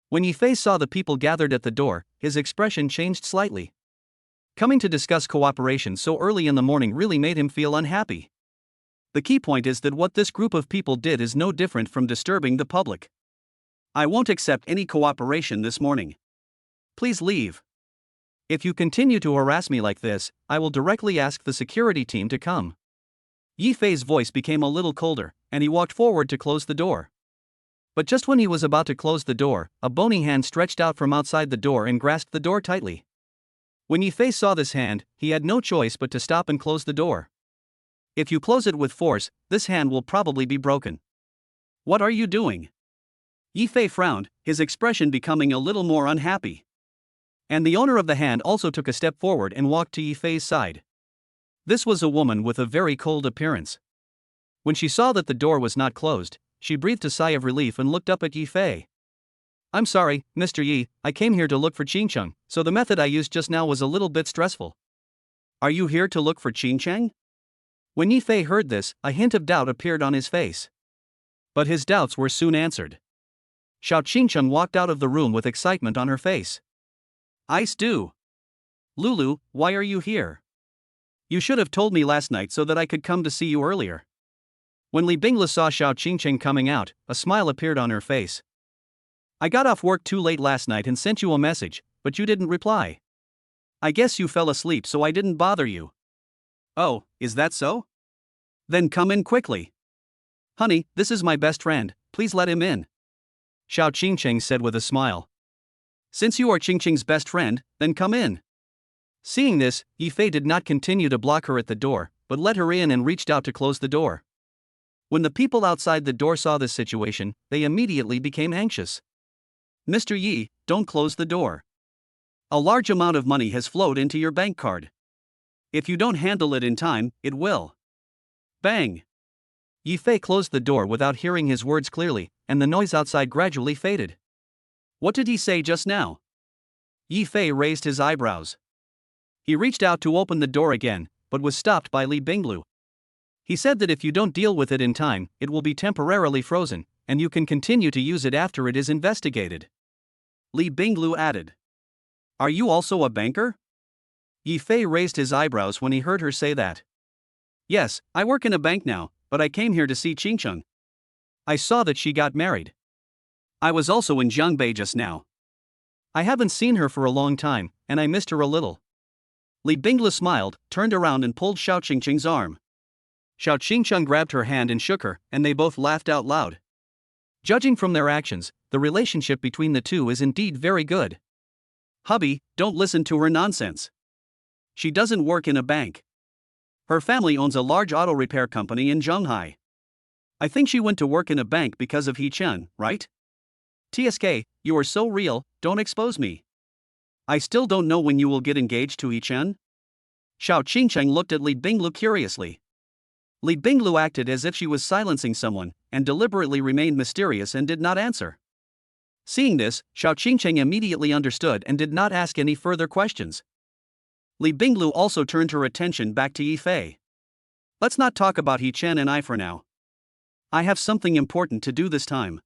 When Yifei saw the people gathered at the door, his expression changed slightly. Coming to discuss cooperation so early in the morning really made him feel unhappy. The key point is that what this group of people did is no different from disturbing the public. I won't accept any cooperation this morning. Please leave. If you continue to harass me like this, I will directly ask the security team to come. Yifei's voice became a little colder, and he walked forward to close the door. But just when he was about to close the door, a bony hand stretched out from outside the door and grasped the door tightly. When Yifei saw this hand, he had no choice but to stop and close the door. If you close it with force, this hand will probably be broken. What are you doing? Yifei frowned, his expression becoming a little more unhappy. And the owner of the hand also took a step forward and walked to Yifei's side. This was a woman with a very cold appearance. When she saw that the door was not closed, she breathed a sigh of relief and looked up at Yifei. I'm sorry, Mr. Yi, I came here to look for Qingcheng, so the method I used just now was a little bit stressful. Are you here to look for Qingcheng? When Yifei heard this, a hint of doubt appeared on his face. But his doubts were soon answered. Xiao Qingcheng walked out of the room with excitement on her face. Ice do. Lulu, why are you here? You should have told me last night so that I could come to see you earlier. When Li Bingla saw Xiao Qingcheng coming out, a smile appeared on her face. I got off work too late last night and sent you a message, but you didn't reply. I guess you fell asleep so I didn't bother you. Oh, is that so? Then come in quickly. Honey, this is my best friend, please let him in. Xiao Qingcheng said with a smile. Since you are Qingcheng's best friend, then come in. Seeing this, Yifei did not continue to block her at the door, but let her in and reached out to close the door. When the people outside the door saw this situation, they immediately became anxious. Mr. Yi, don't close the door. A large amount of money has flowed into your bank card. If you don't handle it in time, it will. Bang! Yifei closed the door without hearing his words clearly, and the noise outside gradually faded. What did he say just now? Yifei raised his eyebrows. He reached out to open the door again, but was stopped by Li Binglu. He said that if you don't deal with it in time, it will be temporarily frozen, and you can continue to use it after it is investigated. Li Binglu added. Are you also a banker? Yifei raised his eyebrows when he heard her say that. Yes, I work in a bank now, but I came here to see Qingcheng. I saw that she got married. I was also in Jiangbei just now. I haven't seen her for a long time, and I missed her a little. Li Bingla smiled, turned around and pulled Xiao Qingcheng's arm. Xiao Qingcheng grabbed her hand and shook her, and they both laughed out loud. Judging from their actions, the relationship between the two is indeed very good. Hubby, don't listen to her nonsense. She doesn't work in a bank. Her family owns a large auto repair company in Zhonghai. I think she went to work in a bank because of He Chen, right? TSK, you are so real, don't expose me. I still don't know when you will get engaged to He Chen. Xiao Qingcheng looked at Li Binglu curiously. Li Binglu acted as if she was silencing someone, and deliberately remained mysterious and did not answer. Seeing this, Xiao Qingcheng immediately understood and did not ask any further questions. Li Binglu also turned her attention back to Yifei. Let's not talk about He Chen and I for now. I have something important to do this time.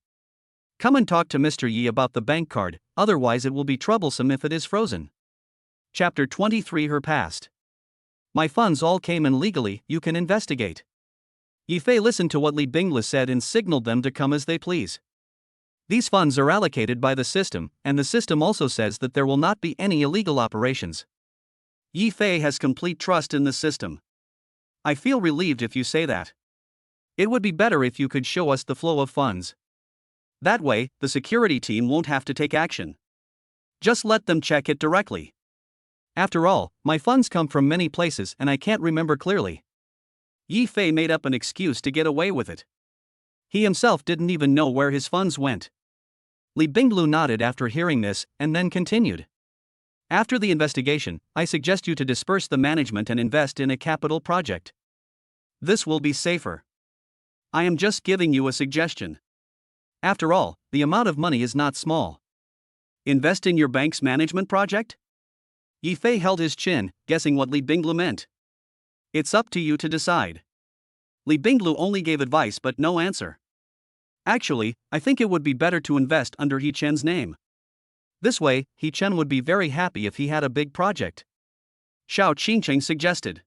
Come and talk to Mr. Yi about the bank card, otherwise it will be troublesome if it is frozen. Chapter 23 Her Past. My funds all came in legally, you can investigate. Yifei listened to what Li Bingla said and signaled them to come as they please. These funds are allocated by the system, and the system also says that there will not be any illegal operations. Yifei has complete trust in the system. I feel relieved if you say that. It would be better if you could show us the flow of funds. That way, the security team won't have to take action. Just let them check it directly. After all, my funds come from many places and I can't remember clearly. Yifei made up an excuse to get away with it. He himself didn't even know where his funds went. Li Binglu nodded after hearing this, and then continued. After the investigation, I suggest you to disperse the management and invest in a capital project. This will be safer. I am just giving you a suggestion. After all, the amount of money is not small. Invest in your bank's management project? Yifei held his chin, guessing what Li Binglu meant. It's up to you to decide. Li Binglu only gave advice but no answer. Actually, I think it would be better to invest under He Chen's name. This way, He Chen would be very happy if he had a big project. Xiao Qingcheng suggested.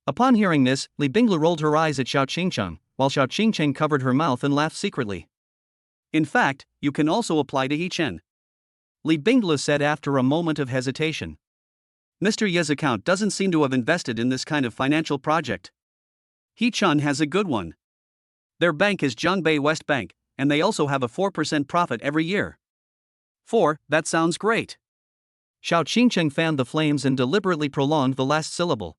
Upon hearing this, Li Binglu rolled her eyes at Xiao Qingcheng, while Xiao Qingcheng covered her mouth and laughed secretly. In fact, you can also apply to He Chen, Li Binglu said after a moment of hesitation. Mr. Ye's account doesn't seem to have invested in this kind of financial project. He Chen has a good one. Their bank is Zhongbei West Bank, and they also have a 4% profit every year. 4, that sounds great. Xiao Qingcheng fanned the flames and deliberately prolonged the last syllable.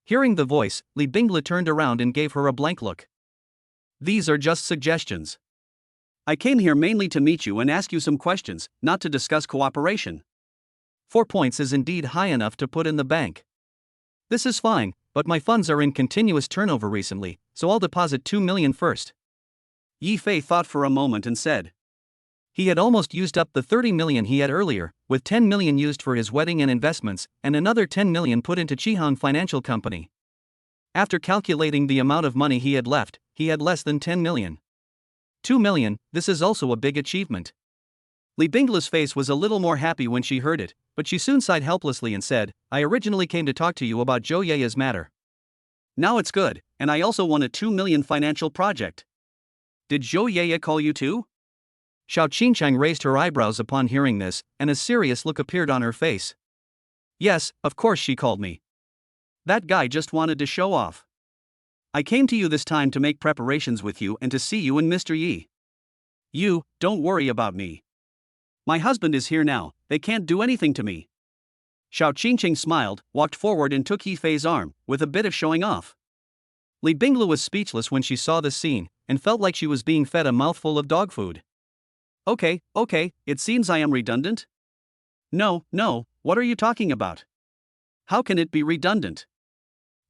Hearing the voice, Li Binglu turned around and gave her a blank look. These are just suggestions. I came here mainly to meet you and ask you some questions, not to discuss cooperation. 4 points is indeed high enough to put in the bank. This is fine, but my funds are in continuous turnover recently, so I'll deposit 2 million first. Yifei thought for a moment and said. He had almost used up the 30 million he had earlier, with 10 million used for his wedding and investments, and another 10 million put into Qihang Financial Company. After calculating the amount of money he had left, he had less than 10 million. 2 million, this is also a big achievement. Li Binglu's face was a little more happy when she heard it, but she soon sighed helplessly and said, I originally came to talk to you about Zhou Ye's matter. Now it's good, and I also won a 2 million financial project. Did Zhou Ye call you too? Xiao Qingcheng raised her eyebrows upon hearing this, and a serious look appeared on her face. Yes, of course she called me. That guy just wanted to show off. I came to you this time to make preparations with you and to see you and Mr. Yi. You, don't worry about me. My husband is here now, they can't do anything to me. Xiao Qingcheng smiled, walked forward and took Yifei's arm, with a bit of showing off. Li Binglu was speechless when she saw this scene, and felt like she was being fed a mouthful of dog food. Okay, it seems I am redundant? No, what are you talking about? How can it be redundant?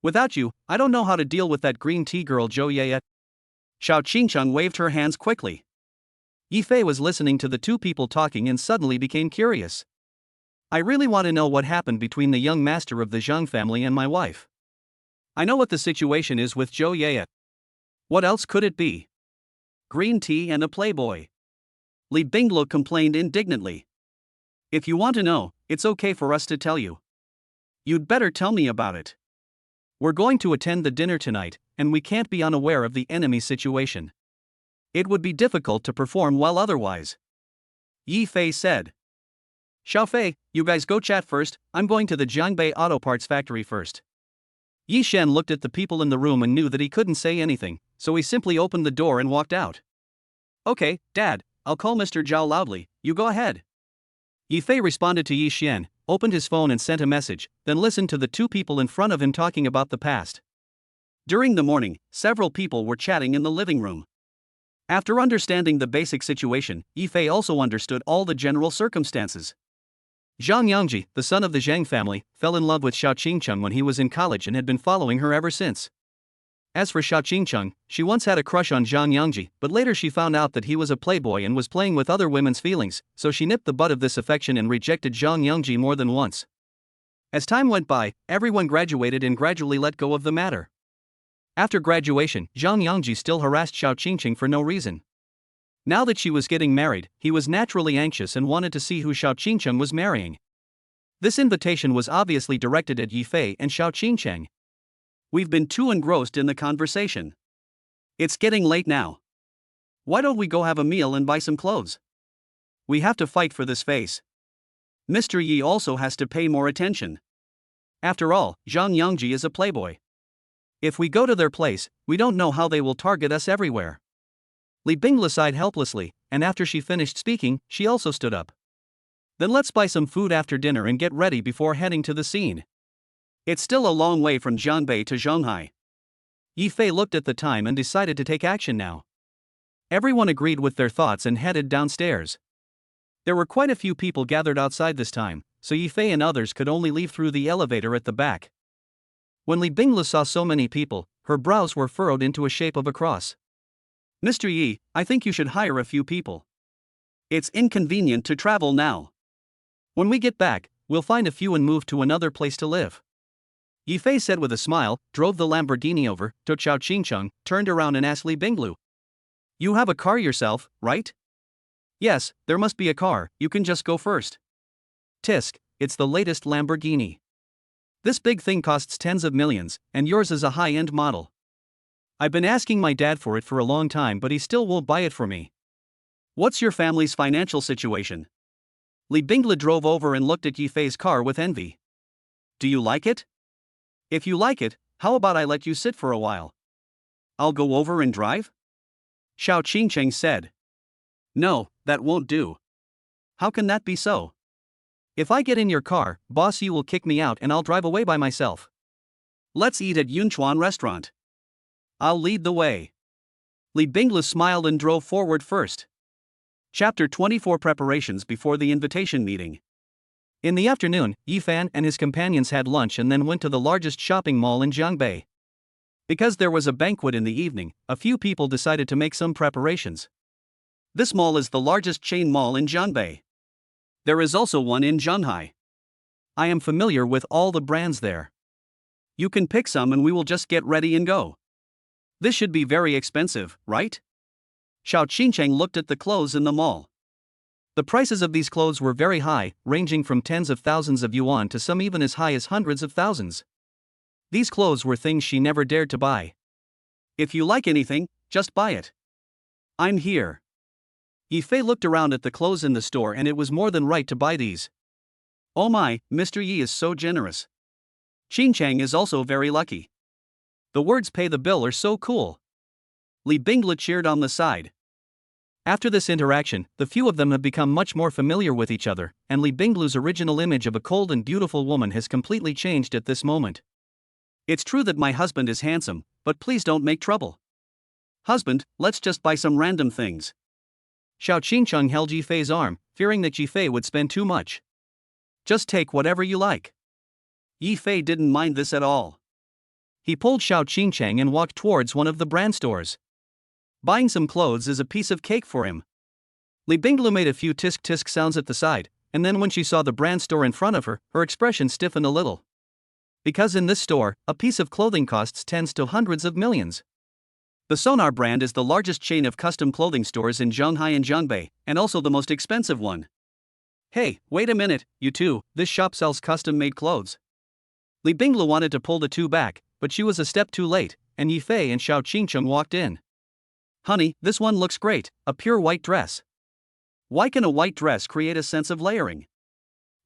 Without you, I don't know how to deal with that green tea girl Zhou Ye. Xiao Qingcheng waved her hands quickly. Yifei was listening to the two people talking and suddenly became curious. I really want to know what happened between the young master of the Zhang family and my wife. I know what the situation is with Zhou Ye. What else could it be? Green tea and a playboy. Li Binglu complained indignantly. If you want to know, it's okay for us to tell you. You'd better tell me about it. We're going to attend the dinner tonight, and we can't be unaware of the enemy situation. It would be difficult to perform well otherwise. Yifei said. Xiaofei, you guys go chat first, I'm going to the Jiangbei Auto Parts factory first. Yi Shen looked at the people in the room and knew that he couldn't say anything, so he simply opened the door and walked out. Okay, Dad, I'll call Mr. Zhao loudly, you go ahead. Yifei responded to Yi Shen, opened his phone and sent a message, then listened to the two people in front of him talking about the past. During the morning, several people were chatting in the living room. After understanding the basic situation, Yifei also understood all the general circumstances. Zhang Yangji, the son of the Zhang family, fell in love with Xiao Qingcheng when he was in college and had been following her ever since. As for Xiao Qingcheng, she once had a crush on Zhang Yangji, but later she found out that he was a playboy and was playing with other women's feelings, so she nipped the bud of this affection and rejected Zhang Yangji more than once. As time went by, everyone graduated and gradually let go of the matter. After graduation, Zhang Yangji still harassed Xiao Qingcheng for no reason. Now that she was getting married, he was naturally anxious and wanted to see who Xiao Qingcheng was marrying. This invitation was obviously directed at Yifei and Xiao Qingcheng. We've been too engrossed in the conversation. It's getting late now. Why don't we go have a meal and buy some clothes? We have to fight for this face. Mr. Yi also has to pay more attention. After all, Zhang Yangji is a playboy. If we go to their place, we don't know how they will target us everywhere. Li Bingla sighed helplessly, and after she finished speaking, she also stood up. Then let's buy some food after dinner and get ready before heading to the scene. It's still a long way from Jianbei to Shanghai. Yi Fei looked at the time and decided to take action now. Everyone agreed with their thoughts and headed downstairs. There were quite a few people gathered outside this time, so Yi Fei and others could only leave through the elevator at the back. When Li Bingla saw so many people, her brows were furrowed into a shape of a cross. Mr. Yi, I think you should hire a few people. It's inconvenient to travel now. When we get back, we'll find a few and move to another place to live. Yi Fei said with a smile, drove the Lamborghini over, took Xiao Qingcheng, turned around and asked Li Binglu. You have a car yourself, right? Yes, there must be a car, you can just go first. Tisk, it's the latest Lamborghini. This big thing costs tens of millions, and yours is a high-end model. I've been asking my dad for it for a long time, but he still won't buy it for me. What's your family's financial situation? Li Bingla drove over and looked at Yi Fei's car with envy. Do you like it? If you like it, how about I let you sit for a while? I'll go over and drive? Xiao Qingcheng said. No, that won't do. How can that be so? If I get in your car, boss, you will kick me out and I'll drive away by myself. Let's eat at Yunchuan restaurant. I'll lead the way. Li Bingla smiled and drove forward first. Chapter 24 Preparations before the invitation meeting. In the afternoon, Yi Fan and his companions had lunch and then went to the largest shopping mall in Jiangbei. Because there was a banquet in the evening, a few people decided to make some preparations. This mall is the largest chain mall in Jiangbei. There is also one in Shanghai. I am familiar with all the brands there. You can pick some and we will just get ready and go. This should be very expensive, right? Xiao Qingcheng looked at the clothes in the mall. The prices of these clothes were very high, ranging from tens of thousands of yuan to some even as high as hundreds of thousands. These clothes were things she never dared to buy. If you like anything, just buy it. I'm here. Yi Fei looked around at the clothes in the store and it was more than right to buy these. Oh my, Mr. Yi is so generous. Qingcheng is also very lucky. The words pay the bill are so cool. Li Bingla cheered on the side. After this interaction, the few of them have become much more familiar with each other, and Li Binglu's original image of a cold and beautiful woman has completely changed at this moment. It's true that my husband is handsome, but please don't make trouble. Husband, let's just buy some random things. Xiao Qingcheng held Yi Fei's arm, fearing that Yi Fei would spend too much. Just take whatever you like. Yi Fei didn't mind this at all. He pulled Xiao Qingcheng and walked towards one of the brand stores. Buying some clothes is a piece of cake for him. Li Binglu made a few tisk-tisk sounds at the side, and then when she saw the brand store in front of her, her expression stiffened a little. Because in this store, a piece of clothing costs tens to hundreds of millions. The Sonar brand is the largest chain of custom clothing stores in Shanghai and Jiangbei, and also the most expensive one. Hey, wait a minute, you two, this shop sells custom-made clothes. Li Binglu wanted to pull the two back, but she was a step too late, and Yi Fei and Xiao Qingcheng walked in. Honey, this one looks great, a pure white dress. Why can a white dress create a sense of layering?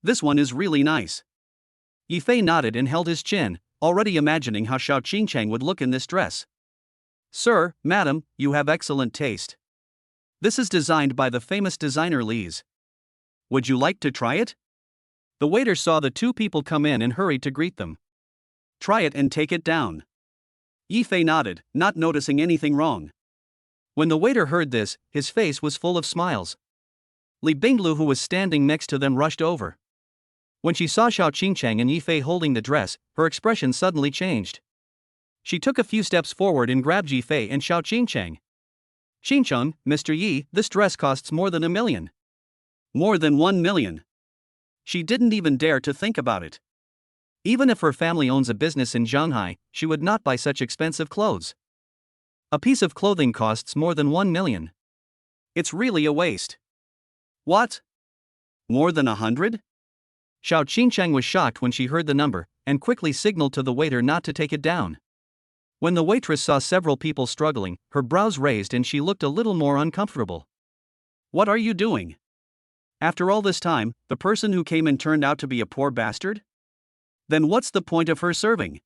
This one is really nice. Yi Fei nodded and held his chin, already imagining how Xiao Qingcheng would look in this dress. Sir, madam, you have excellent taste. This is designed by the famous designer Li's. Would you like to try it? The waiter saw the two people come in and hurried to greet them. Try it and take it down. Yi Fei nodded, not noticing anything wrong. When the waiter heard this, his face was full of smiles. Li Binglu, who was standing next to them, rushed over. When she saw Xiao Qingcheng and Yi Fei holding the dress, her expression suddenly changed. She took a few steps forward and grabbed Yi Fei and Xiao Qingcheng. Qingcheng, Mr. Yi, this dress costs more than 1 million. More than 1 million. She didn't even dare to think about it. Even if her family owns a business in Shanghai, she would not buy such expensive clothes. A piece of clothing costs more than 1 million. It's really a waste. What? More than 100? Xiao Qingcheng was shocked when she heard the number, and quickly signaled to the waiter not to take it down. When the waitress saw several people struggling, her brows raised and she looked a little more uncomfortable. What are you doing? After all this time, the person who came in turned out to be a poor bastard? Then what's the point of her serving?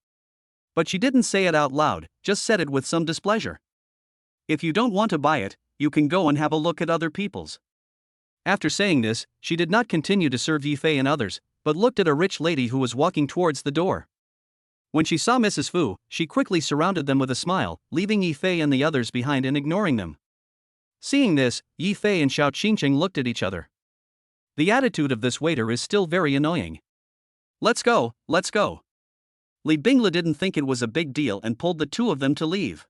But she didn't say it out loud, just said it with some displeasure. If you don't want to buy it, you can go and have a look at other people's. After saying this, she did not continue to serve Yifei and others, but looked at a rich lady who was walking towards the door. When she saw Mrs. Fu, she quickly surrounded them with a smile, leaving Yifei and the others behind and ignoring them. Seeing this, Yifei and Xiao Qingqing looked at each other. The attitude of this waiter is still very annoying. Let's go, let's go. Li Bingla didn't think it was a big deal and pulled the two of them to leave.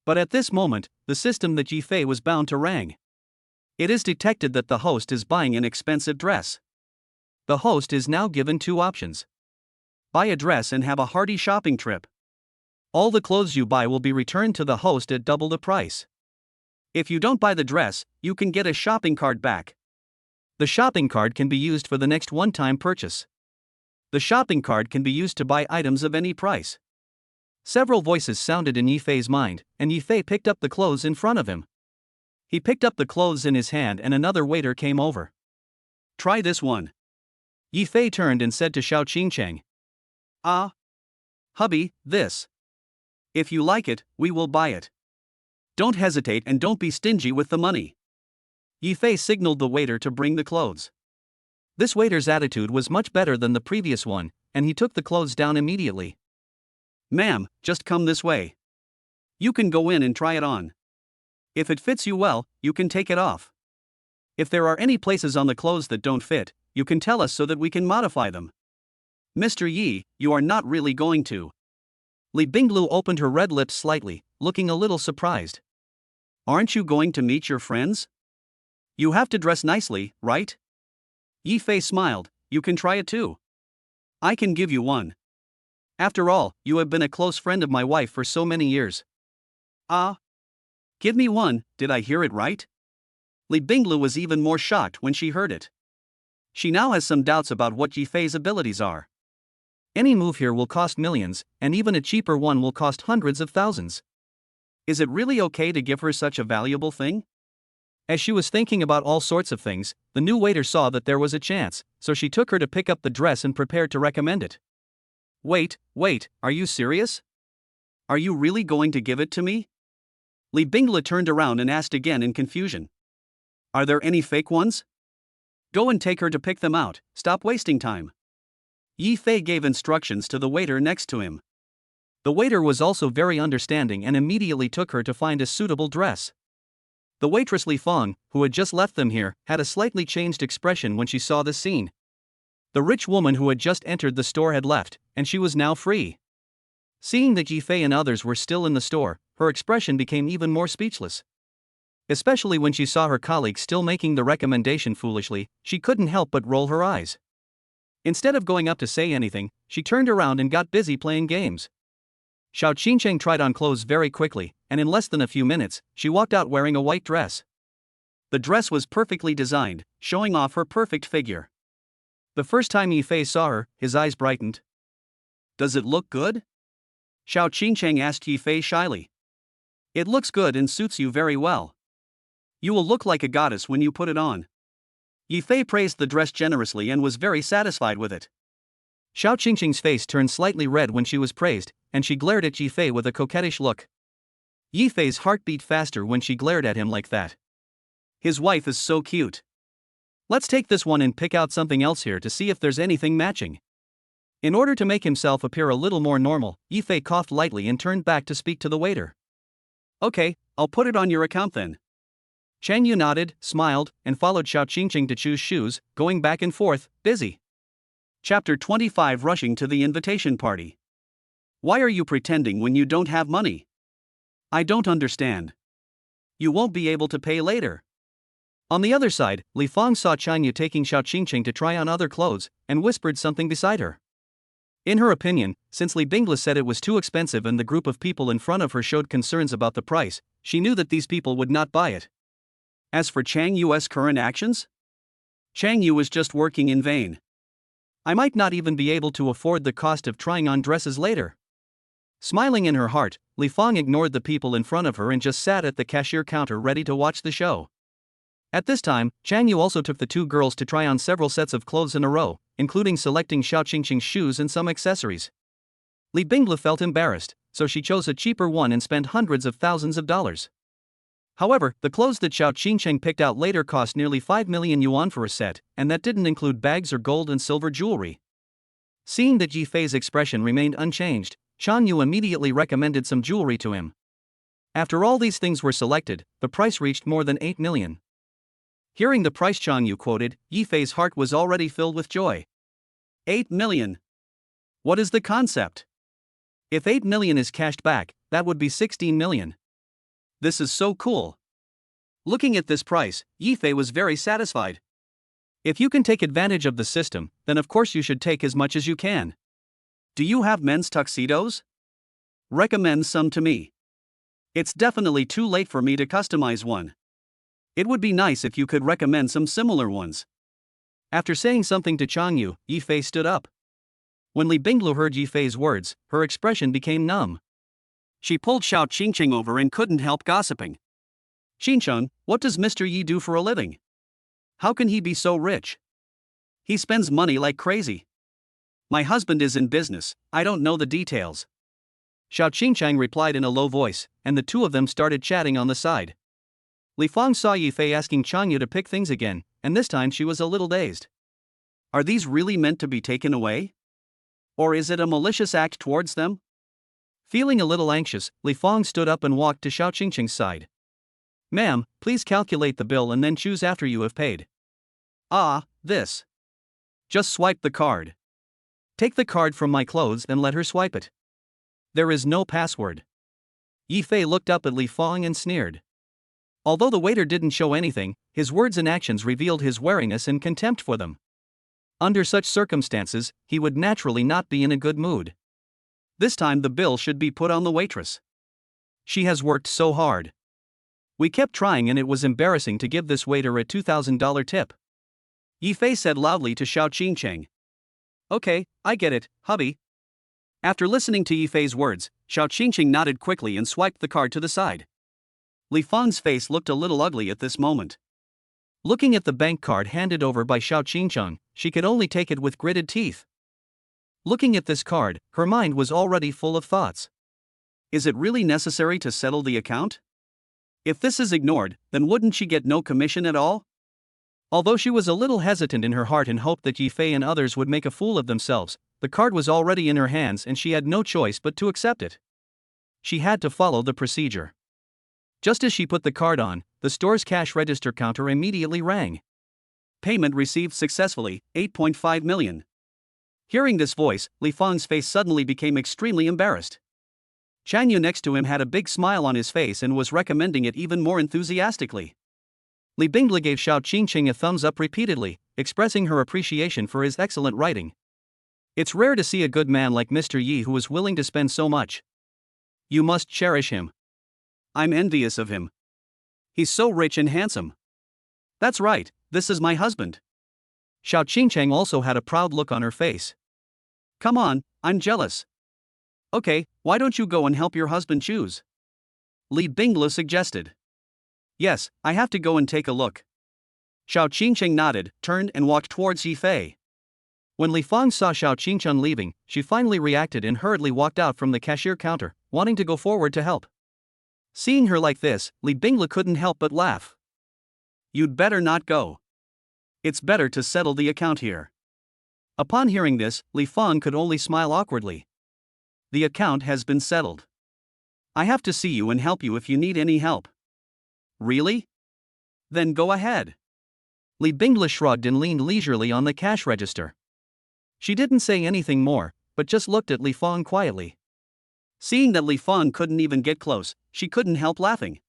But at this moment, the system that Yifei was bound to rang. It is detected that the host is buying an expensive dress. The host is now given two options. Buy a dress and have a hearty shopping trip. All the clothes you buy will be returned to the host at double the price. If you don't buy the dress, you can get a shopping card back. The shopping card can be used for the next one-time purchase. The shopping card can be used to buy items of any price. Several voices sounded in Yifei's mind, and Yifei picked up the clothes in front of him. He picked up the clothes in his hand and another waiter came over. Try this one. Yifei turned and said to Xiao Qingqing. Hubby, this. If you like it, we will buy it. Don't hesitate and don't be stingy with the money. Yifei signaled the waiter to bring the clothes. This waiter's attitude was much better than the previous one, and he took the clothes down immediately. Ma'am, just come this way. You can go in and try it on. If it fits you well, you can take it off. If there are any places on the clothes that don't fit, you can tell us so that we can modify them. Mr. Yi, you are not really going to. Li Binglu opened her red lips slightly, looking a little surprised. Aren't you going to meet your friends? You have to dress nicely, right? Yifei smiled. You can try it too. I can give you one. After all, you have been a close friend of my wife for so many years. Give me one, did I hear it right? Li Binglu was even more shocked when she heard it. She now has some doubts about what Yifei's abilities are. Any move here will cost millions, and even a cheaper one will cost hundreds of thousands. Is it really okay to give her such a valuable thing? As she was thinking about all sorts of things, the new waiter saw that there was a chance, so she took her to pick up the dress and prepared to recommend it. Wait, are you serious? Are you really going to give it to me? Li Bingla turned around and asked again in confusion. Are there any fake ones? Go and take her to pick them out, stop wasting time. Yifei gave instructions to the waiter next to him. The waiter was also very understanding and immediately took her to find a suitable dress. The waitress Li Feng, who had just left them here, had a slightly changed expression when she saw this scene. The rich woman who had just entered the store had left, and she was now free. Seeing that Yifei and others were still in the store, her expression became even more speechless. Especially when she saw her colleague still making the recommendation foolishly, she couldn't help but roll her eyes. Instead of going up to say anything, she turned around and got busy playing games. Xiao Qingqing tried on clothes very quickly, and in less than a few minutes, she walked out wearing a white dress. The dress was perfectly designed, showing off her perfect figure. The first time Yifei saw her, his eyes brightened. Does it look good? Xiao Qingqing asked Yifei shyly. It looks good and suits you very well. You will look like a goddess when you put it on. Yifei praised the dress generously and was very satisfied with it. Xiao Qingqing's face turned slightly red when she was praised, and she glared at Yifei with a coquettish look. Yifei's heart beat faster when she glared at him like that. His wife is so cute. Let's take this one and pick out something else here to see if there's anything matching. In order to make himself appear a little more normal, Yifei coughed lightly and turned back to speak to the waiter. Okay, I'll put it on your account then. Chang Yu nodded, smiled, and followed Xiao Qingqing to choose shoes, going back and forth, busy. Chapter 25 Rushing to the invitation party. Why are you pretending when you don't have money? I don't understand. You won't be able to pay later. On the other side, Li Feng saw Chang Yu taking Xiao Qingqing to try on other clothes, and whispered something beside her. In her opinion, since Li Bingla said it was too expensive and the group of people in front of her showed concerns about the price, she knew that these people would not buy it. As for Chang Yu's current actions? Chang Yu is just working in vain. I might not even be able to afford the cost of trying on dresses later. Smiling in her heart, Li Fang ignored the people in front of her and just sat at the cashier counter ready to watch the show. At this time, Chang Yu also took the two girls to try on several sets of clothes in a row, including selecting Xiao Qingqing's shoes and some accessories. Li Binglu felt embarrassed, so she chose a cheaper one and spent hundreds of thousands of dollars. However, the clothes that Xiao Qingqing picked out later cost nearly 5 million yuan for a set, and that didn't include bags or gold and silver jewelry. Seeing that Yi Fei's expression remained unchanged, Chang Yu immediately recommended some jewelry to him. After all these things were selected, the price reached more than 8 million. Hearing the price Chang Yu quoted, Yi Fei's heart was already filled with joy. 8 million. What is the concept? If 8 million is cashed back, that would be 16 million. This is so cool. Looking at this price, Yi Fei was very satisfied. If you can take advantage of the system, then of course you should take as much as you can. Do you have men's tuxedos? Recommend some to me. It's definitely too late for me to customize one. It would be nice if you could recommend some similar ones. After saying something to Chang Yu, Yi Fei stood up. When Li Binglu heard Yi Fei's words, her expression became numb. She pulled Xiao Qingqing over and couldn't help gossiping. Qingqing, what does Mr. Yi do for a living? How can he be so rich? He spends money like crazy. My husband is in business, I don't know the details. Xiao Qingqing replied in a low voice, and the two of them started chatting on the side. Li Fang saw Yi Fei asking Chang Yu to pick things again, and this time she was a little dazed. Are these really meant to be taken away? Or is it a malicious act towards them? Feeling a little anxious, Li Fang stood up and walked to Xiao Qingqing's side. Ma'am, please calculate the bill and then choose after you have paid. Ah, this. Just swipe the card. Take the card from my clothes and let her swipe it. There is no password. Yi Fei looked up at Li Fang and sneered. Although the waiter didn't show anything, his words and actions revealed his wariness and contempt for them. Under such circumstances, he would naturally not be in a good mood. This time the bill should be put on the waitress. She has worked so hard. We kept trying and it was embarrassing to give this waiter a $2,000 tip. Yi Fei said loudly to Xiao Qingqing. Okay, I get it, hubby. After listening to Yi Fei's words, Xiao Qingqing nodded quickly and swiped the card to the side. Li Fang's face looked a little ugly at this moment. Looking at the bank card handed over by Xiao Qingqing, she could only take it with gritted teeth. Looking at this card, her mind was already full of thoughts. Is it really necessary to settle the account? If this is ignored, then wouldn't she get no commission at all? Although she was a little hesitant in her heart and hoped that Yi Fei and others would make a fool of themselves, the card was already in her hands and she had no choice but to accept it. She had to follow the procedure. Just as she put the card on, the store's cash register counter immediately rang. Payment received successfully, 8.5 million. Hearing this voice, Li Fang's face suddenly became extremely embarrassed. Chang Yu next to him had a big smile on his face and was recommending it even more enthusiastically. Li Binglu gave Xiao Qingqing a thumbs up repeatedly, expressing her appreciation for his excellent writing. It's rare to see a good man like Mr. Yi who is willing to spend so much. You must cherish him. I'm envious of him. He's so rich and handsome. That's right, this is my husband. Xiao Qingqing also had a proud look on her face. Come on, I'm jealous. Okay, why don't you go and help your husband choose? Li Binglu suggested. Yes, I have to go and take a look. Xiao Qingqing nodded, turned and walked towards Yi Fei. When Li Fang saw Xiao Qingqing leaving, she finally reacted and hurriedly walked out from the cashier counter, wanting to go forward to help. Seeing her like this, Li Binglu couldn't help but laugh. You'd better not go. It's better to settle the account here. Upon hearing this, Li Fang could only smile awkwardly. The account has been settled. I have to see you and help you if you need any help. Really? Then go ahead. Li Binglu shrugged and leaned leisurely on the cash register. She didn't say anything more, but just looked at Li Fang quietly. Seeing that Li Fang couldn't even get close, she couldn't help laughing.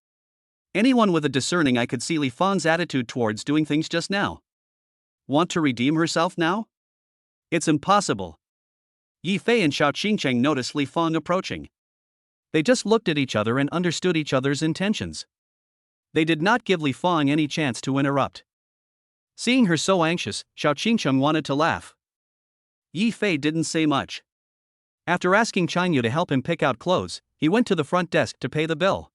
Anyone with a discerning eye could see Li Fang's attitude towards doing things just now. Want to redeem herself now? It's impossible. Yi Fei and Xiao Qingqing noticed Li Fang approaching. They just looked at each other and understood each other's intentions. They did not give Li Fang any chance to interrupt. Seeing her so anxious, Xiao Qingqing wanted to laugh. Yi Fei didn't say much. After asking China to help him pick out clothes, he went to the front desk to pay the bill.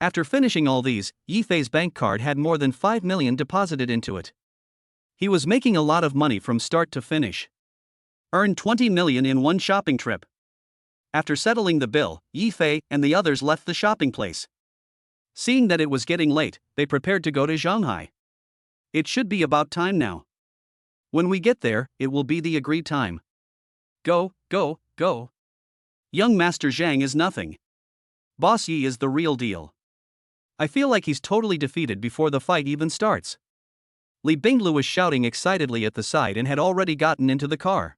After finishing all these, Yifei's bank card had more than 5 million deposited into it. He was making a lot of money from start to finish. Earned 20 million in one shopping trip. After settling the bill, Yifei and the others left the shopping place. Seeing that it was getting late, they prepared to go to Shanghai. It should be about time now. When we get there, it will be the agreed time. Go, go, go. Young Master Zhang is nothing. Boss Yi is the real deal. I feel like he's totally defeated before the fight even starts. Li Binglu was shouting excitedly at the side and had already gotten into the car.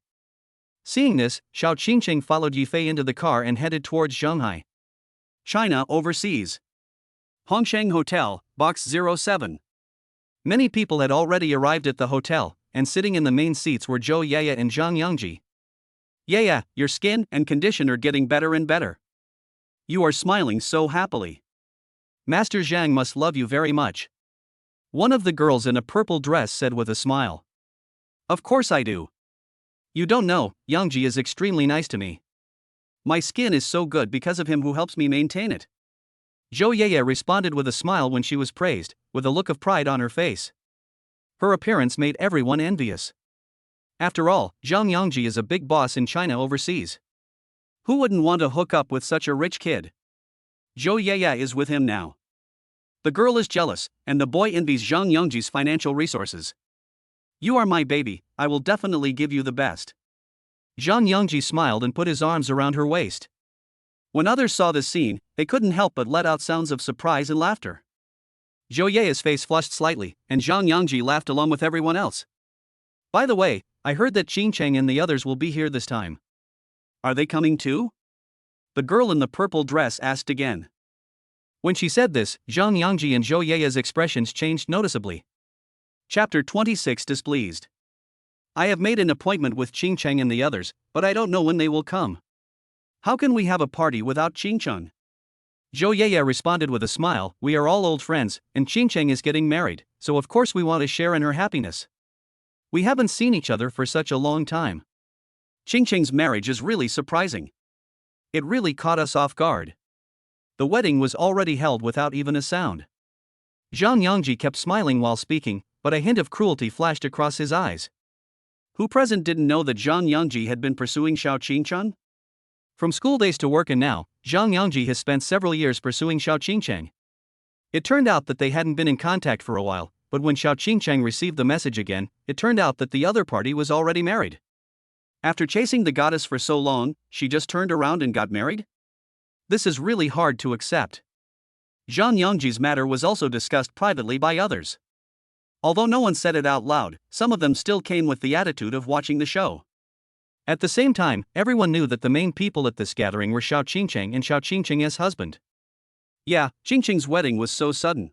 Seeing this, Xiao Qingqing followed Yifei into the car and headed towards Shanghai. China overseas. Hongsheng Hotel, Box 07. Many people had already arrived at the hotel, and sitting in the main seats were Zhou Yaya and Zhang Yangji. Yaya, your skin and condition are getting better and better. You are smiling so happily. Master Zhang must love you very much. One of the girls in a purple dress said with a smile. Of course I do. You don't know, Yangji is extremely nice to me. My skin is so good because of him who helps me maintain it. Zhou Yaya responded with a smile when she was praised, with a look of pride on her face. Her appearance made everyone envious. After all, Zhang Yangji is a big boss in China overseas. Who wouldn't want to hook up with such a rich kid? Zhou Yaya is with him now. The girl is jealous, and the boy envies Zhang Yangji's financial resources. You are my baby, I will definitely give you the best. Zhang Yangji smiled and put his arms around her waist. When others saw this scene, they couldn't help but let out sounds of surprise and laughter. Zhou Yaya's face flushed slightly, and Zhang Yangji laughed along with everyone else. By the way, I heard that Qingcheng and the others will be here this time. Are they coming too? The girl in the purple dress asked again. When she said this, Zhang Yangji and Zhou Yaya's expressions changed noticeably. Chapter 26 Displeased. I have made an appointment with Qingcheng and the others, but I don't know when they will come. How can we have a party without Qingcheng? Zhou Yaya responded with a smile. We are all old friends, and Qingcheng is getting married, so of course we want to share in her happiness. We haven't seen each other for such a long time. Qingcheng's marriage is really surprising. It really caught us off guard. The wedding was already held without even a sound. Zhang Yangji kept smiling while speaking, but a hint of cruelty flashed across his eyes. Who present didn't know that Zhang Yangji had been pursuing Xiao Qingcheng? From school days to work and now, Zhang Yangji has spent several years pursuing Xiao Qingcheng. It turned out that they hadn't been in contact for a while, but when Xiao Qingcheng received the message again, it turned out that the other party was already married. After chasing the goddess for so long, she just turned around and got married? This is really hard to accept. Zhang Yangji's matter was also discussed privately by others. Although no one said it out loud, some of them still came with the attitude of watching the show. At the same time, everyone knew that the main people at this gathering were Xiao Qingcheng and Xiao Qingcheng's husband. Yeah, Qingcheng's wedding was so sudden.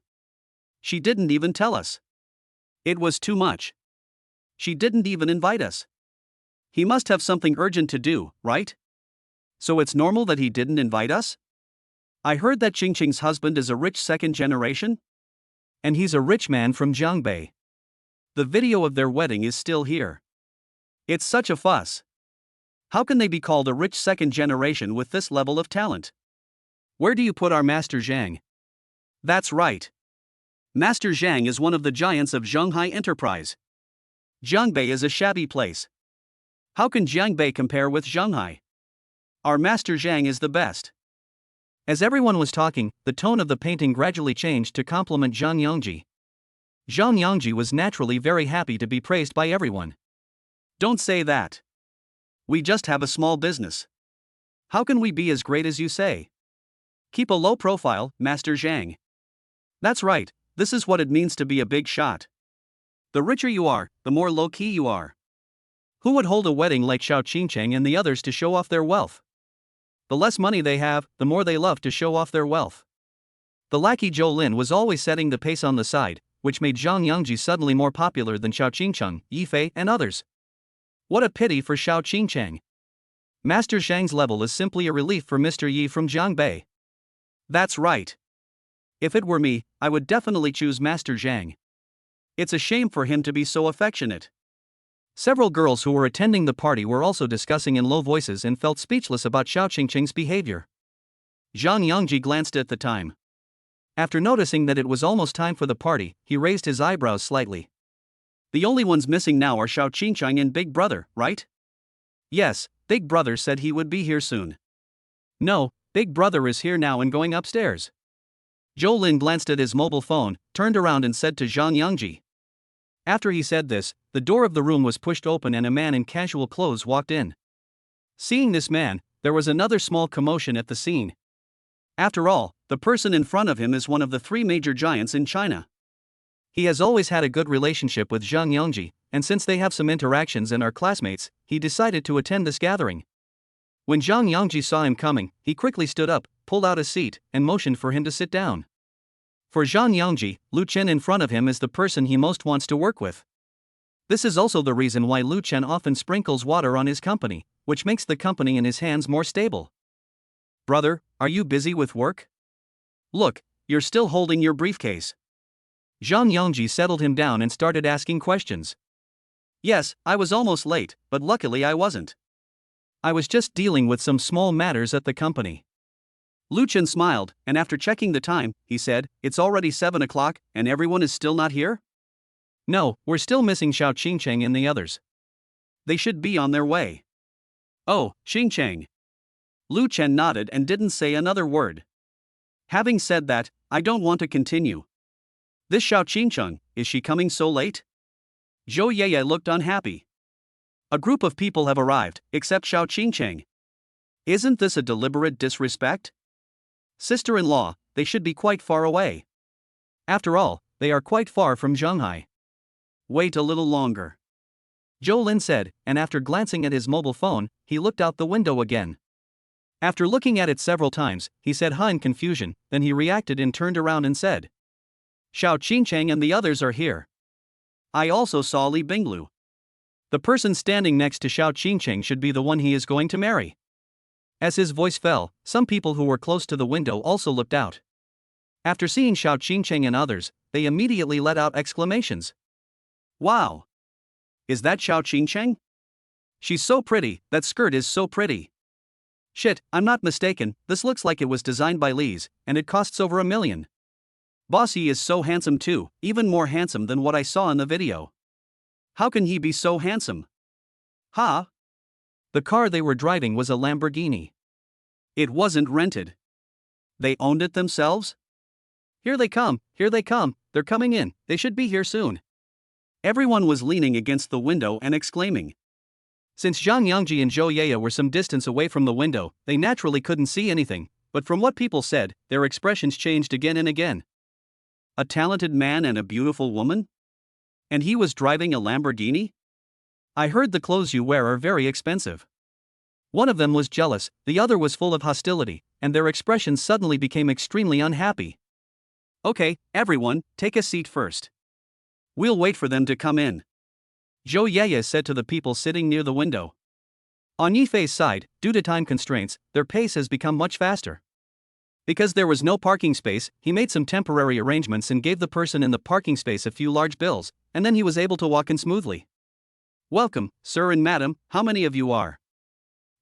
She didn't even tell us. It was too much. She didn't even invite us. He must have something urgent to do, right? So it's normal that he didn't invite us? I heard that Qingcheng's husband is a rich second generation? And he's a rich man from Jiangbei. The video of their wedding is still here. It's such a fuss. How can they be called a rich second generation with this level of talent? Where do you put our Master Zhang? That's right. Master Zhang is one of the giants of Shanghai Enterprise. Jiangbei is a shabby place. How can Jiangbei compare with Shanghai? Our Master Zhang is the best. As everyone was talking, the tone of the painting gradually changed to compliment Zhang Yangji. Zhang Yangji was naturally very happy to be praised by everyone. Don't say that. We just have a small business. How can we be as great as you say? Keep a low profile, Master Zhang. That's right, this is what it means to be a big shot. The richer you are, the more low-key you are. Who would hold a wedding like Xiao Qingcheng and the others to show off their wealth? The less money they have, the more they love to show off their wealth. The lackey Zhou Lin was always setting the pace on the side, which made Zhang Yangji suddenly more popular than Xiao Qingcheng, Yifei, and others. What a pity for Xiao Qingcheng. Master Zhang's level is simply a relief for Mr. Yi from Jiangbei. That's right. If it were me, I would definitely choose Master Zhang. It's a shame for him to be so affectionate. Several girls who were attending the party were also discussing in low voices and felt speechless about Xiao Qingqing's behavior. Zhang Yangji glanced at the time. After noticing that it was almost time for the party, he raised his eyebrows slightly. The only ones missing now are Xiao Qingqing and Big Brother, right? Yes, Big Brother said he would be here soon. No, Big Brother is here now and going upstairs. Zhou Lin glanced at his mobile phone, turned around and said to Zhang Yangji. After he said this, the door of the room was pushed open and a man in casual clothes walked in. Seeing this man, there was another small commotion at the scene. After all, the person in front of him is one of the 3 major giants in China. He has always had a good relationship with Zhang Yangji, and since they have some interactions and are classmates, he decided to attend this gathering. When Zhang Yangji saw him coming, he quickly stood up, pulled out a seat, and motioned for him to sit down. For Zhang Yangji, Lu Chen in front of him is the person he most wants to work with. This is also the reason why Lu Chen often sprinkles water on his company, which makes the company in his hands more stable. Brother, are you busy with work? Look, you're still holding your briefcase. Zhang Yangji settled him down and started asking questions. Yes, I was almost late, but luckily I wasn't. I was just dealing with some small matters at the company. Lu Chen smiled, and after checking the time, he said, "It's already 7 o'clock, and everyone is still not here?" No, we're still missing Xiao Qingqing and the others. They should be on their way. Oh, Qingqing. Lu Chen nodded and didn't say another word. Having said that, I don't want to continue. This Xiao Qingqing, is she coming so late? Zhou Yeye looked unhappy. A group of people have arrived, except Xiao Qingqing. Isn't this a deliberate disrespect? Sister-in-law, they should be quite far away. After all, they are quite far from Zhanghai. Wait a little longer. Zhou Lin said, and after glancing at his mobile phone, he looked out the window again. After looking at it several times, he said huh in confusion, then he reacted and turned around and said, Xiao Qingqing and the others are here. I also saw Li Binglu. The person standing next to Xiao Qingqing should be the one he is going to marry. As his voice fell, some people who were close to the window also looked out. After seeing Xiao Qingqing and others, they immediately let out exclamations. Wow! Is that Xiao Qingqing? She's so pretty, that skirt is so pretty. Shit, I'm not mistaken, this looks like it was designed by Lee's, and it costs over $1 million. Bossy is so handsome too, even more handsome than what I saw in the video. How can he be so handsome? Huh? The car they were driving was a Lamborghini. It wasn't rented. They owned it themselves? Here they come, they're coming in, they should be here soon. Everyone was leaning against the window and exclaiming. Since Zhang Yangji and Zhou Yeye were some distance away from the window, they naturally couldn't see anything, but from what people said, their expressions changed again and again. A talented man and a beautiful woman? And he was driving a Lamborghini? I heard the clothes you wear are very expensive. One of them was jealous, the other was full of hostility, and their expressions suddenly became extremely unhappy. Okay, everyone, take a seat first. We'll wait for them to come in. Zhou Yeye said to the people sitting near the window. On Yifei's side, due to time constraints, their pace has become much faster. Because there was no parking space, he made some temporary arrangements and gave the person in the parking space a few large bills, and then he was able to walk in smoothly. Welcome, sir and madam, how many of you are?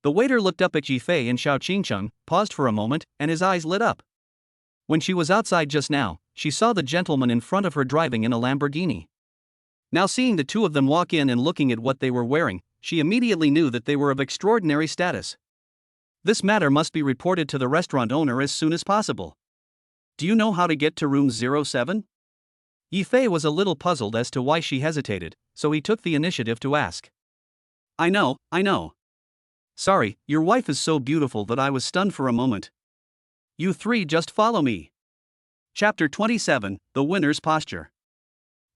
The waiter looked up at Yifei and Xiao Qingqing, paused for a moment, and his eyes lit up. When she was outside just now, she saw the gentleman in front of her driving in a Lamborghini. Now seeing the two of them walk in and looking at what they were wearing, she immediately knew that they were of extraordinary status. This matter must be reported to the restaurant owner as soon as possible. Do you know how to get to room 07? Yifei was a little puzzled as to why she hesitated, so he took the initiative to ask. I know. Sorry, your wife is so beautiful that I was stunned for a moment. You three just follow me. Chapter 27, The Winner's Posture.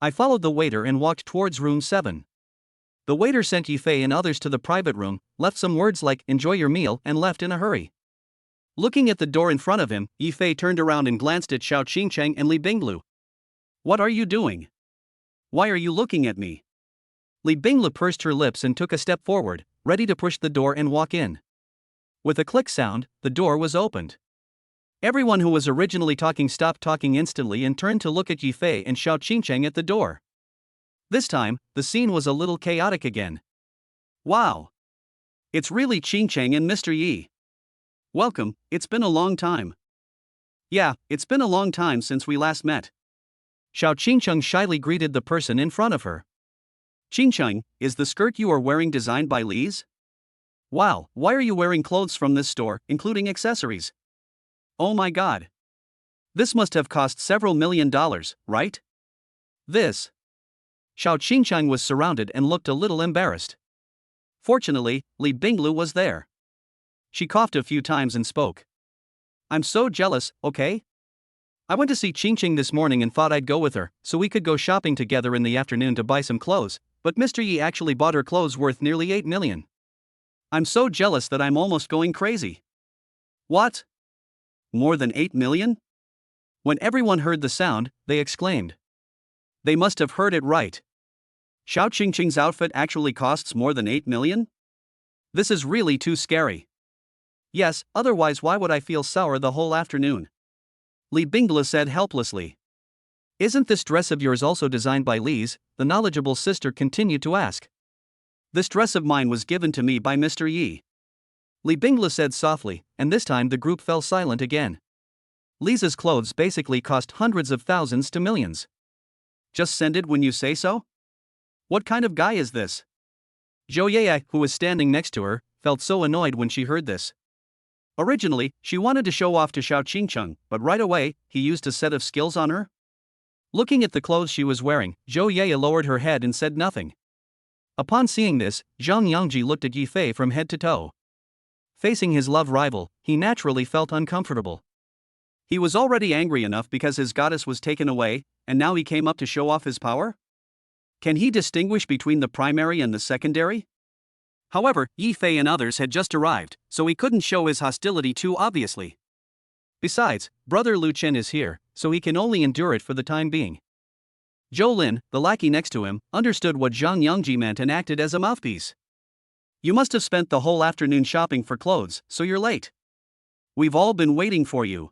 I followed the waiter and walked towards room 7. The waiter sent Yifei and others to the private room, left some words like enjoy your meal and left in a hurry. Looking at the door in front of him, Yifei turned around and glanced at Xiao Qingqing and Li Binglu. What are you doing? Why are you looking at me? Li Binglu pursed her lips and took a step forward, ready to push the door and walk in. With a click sound, the door was opened. Everyone who was originally talking stopped talking instantly and turned to look at Yifei and Xiao Qingqing at the door. This time, the scene was a little chaotic again. Wow. It's really Ching Chang and Mr. Yi. Welcome, it's been a long time. Yeah, it's been a long time since we last met. Xiao Qingcheng shyly greeted the person in front of her. Ching Chang, is the skirt you are wearing designed by Lee's? Wow, why are you wearing clothes from this store, including accessories? Oh my god. This must have cost several $1,000,000, right? This. Xiao Qingcheng was surrounded and looked a little embarrassed. Fortunately, Li Binglu was there. She coughed a few times and spoke. I'm so jealous, okay? I went to see Qingqing this morning and thought I'd go with her, so we could go shopping together in the afternoon to buy some clothes, but Mr. Yi actually bought her clothes worth nearly 8 million. I'm so jealous that I'm almost going crazy. What? More than 8 million? When everyone heard the sound, they exclaimed. They must have heard it right. Xiao Qingqing's outfit actually costs more than 8 million? This is really too scary. Yes, otherwise why would I feel sour the whole afternoon? Li Bingla said helplessly. Isn't this dress of yours also designed by Li's? The knowledgeable sister continued to ask. This dress of mine was given to me by Mr. Yi. Li Bingla said softly, and this time the group fell silent again. Lisa's clothes basically cost hundreds of thousands to millions. Just send it when you say so? What kind of guy is this? Zhou Yeye, who was standing next to her, felt so annoyed when she heard this. Originally, she wanted to show off to Xiao Qingcheng, but right away, he used a set of skills on her? Looking at the clothes she was wearing, Zhou Yeye lowered her head and said nothing. Upon seeing this, Zhang Yangji looked at Yi Fei from head to toe. Facing his love rival, he naturally felt uncomfortable. He was already angry enough because his goddess was taken away, and now he came up to show off his power? Can he distinguish between the primary and the secondary? However, Yi Fei and others had just arrived, so he couldn't show his hostility too obviously. Besides, brother Lu Chen is here, so he can only endure it for the time being. Zhou Lin, the lackey next to him, understood what Zhang Yangji meant and acted as a mouthpiece. You must have spent the whole afternoon shopping for clothes, so you're late. We've all been waiting for you.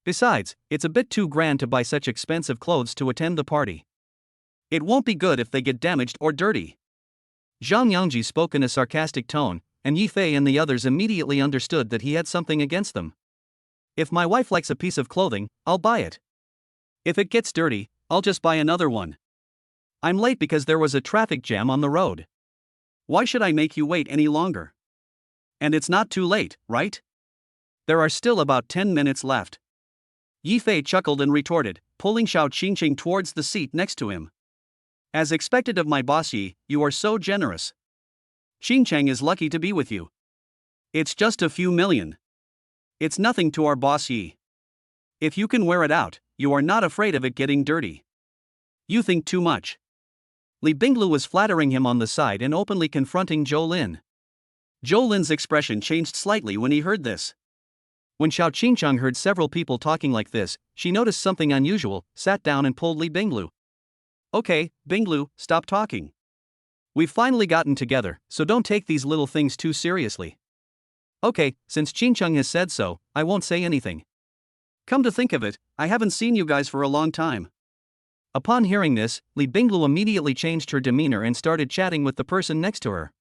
Besides, it's a bit too grand to buy such expensive clothes to attend the party. It won't be good if they get damaged or dirty. Zhang Yangji spoke in a sarcastic tone, and Yi Fei and the others immediately understood that he had something against them. If my wife likes a piece of clothing, I'll buy it. If it gets dirty, I'll just buy another one. I'm late because there was a traffic jam on the road. Why should I make you wait any longer? And it's not too late, right? There are still about 10 minutes left. Yi Fei chuckled and retorted, pulling Xiao Qingqing towards the seat next to him. As expected of my boss Yi, you are so generous. Qingchang is lucky to be with you. It's just a few million. It's nothing to our boss Yi. If you can wear it out, you are not afraid of it getting dirty. You think too much. Li Binglu was flattering him on the side and openly confronting Zhou Lin. Zhou Lin's expression changed slightly when he heard this. When Xiao Qingcheng heard several people talking like this, she noticed something unusual, sat down and pulled Li Binglu. Okay, Binglu, stop talking. We've finally gotten together, so don't take these little things too seriously. Okay, since Qingcheng has said so, I won't say anything. Come to think of it, I haven't seen you guys for a long time. Upon hearing this, Li Binglu immediately changed her demeanor and started chatting with the person next to her.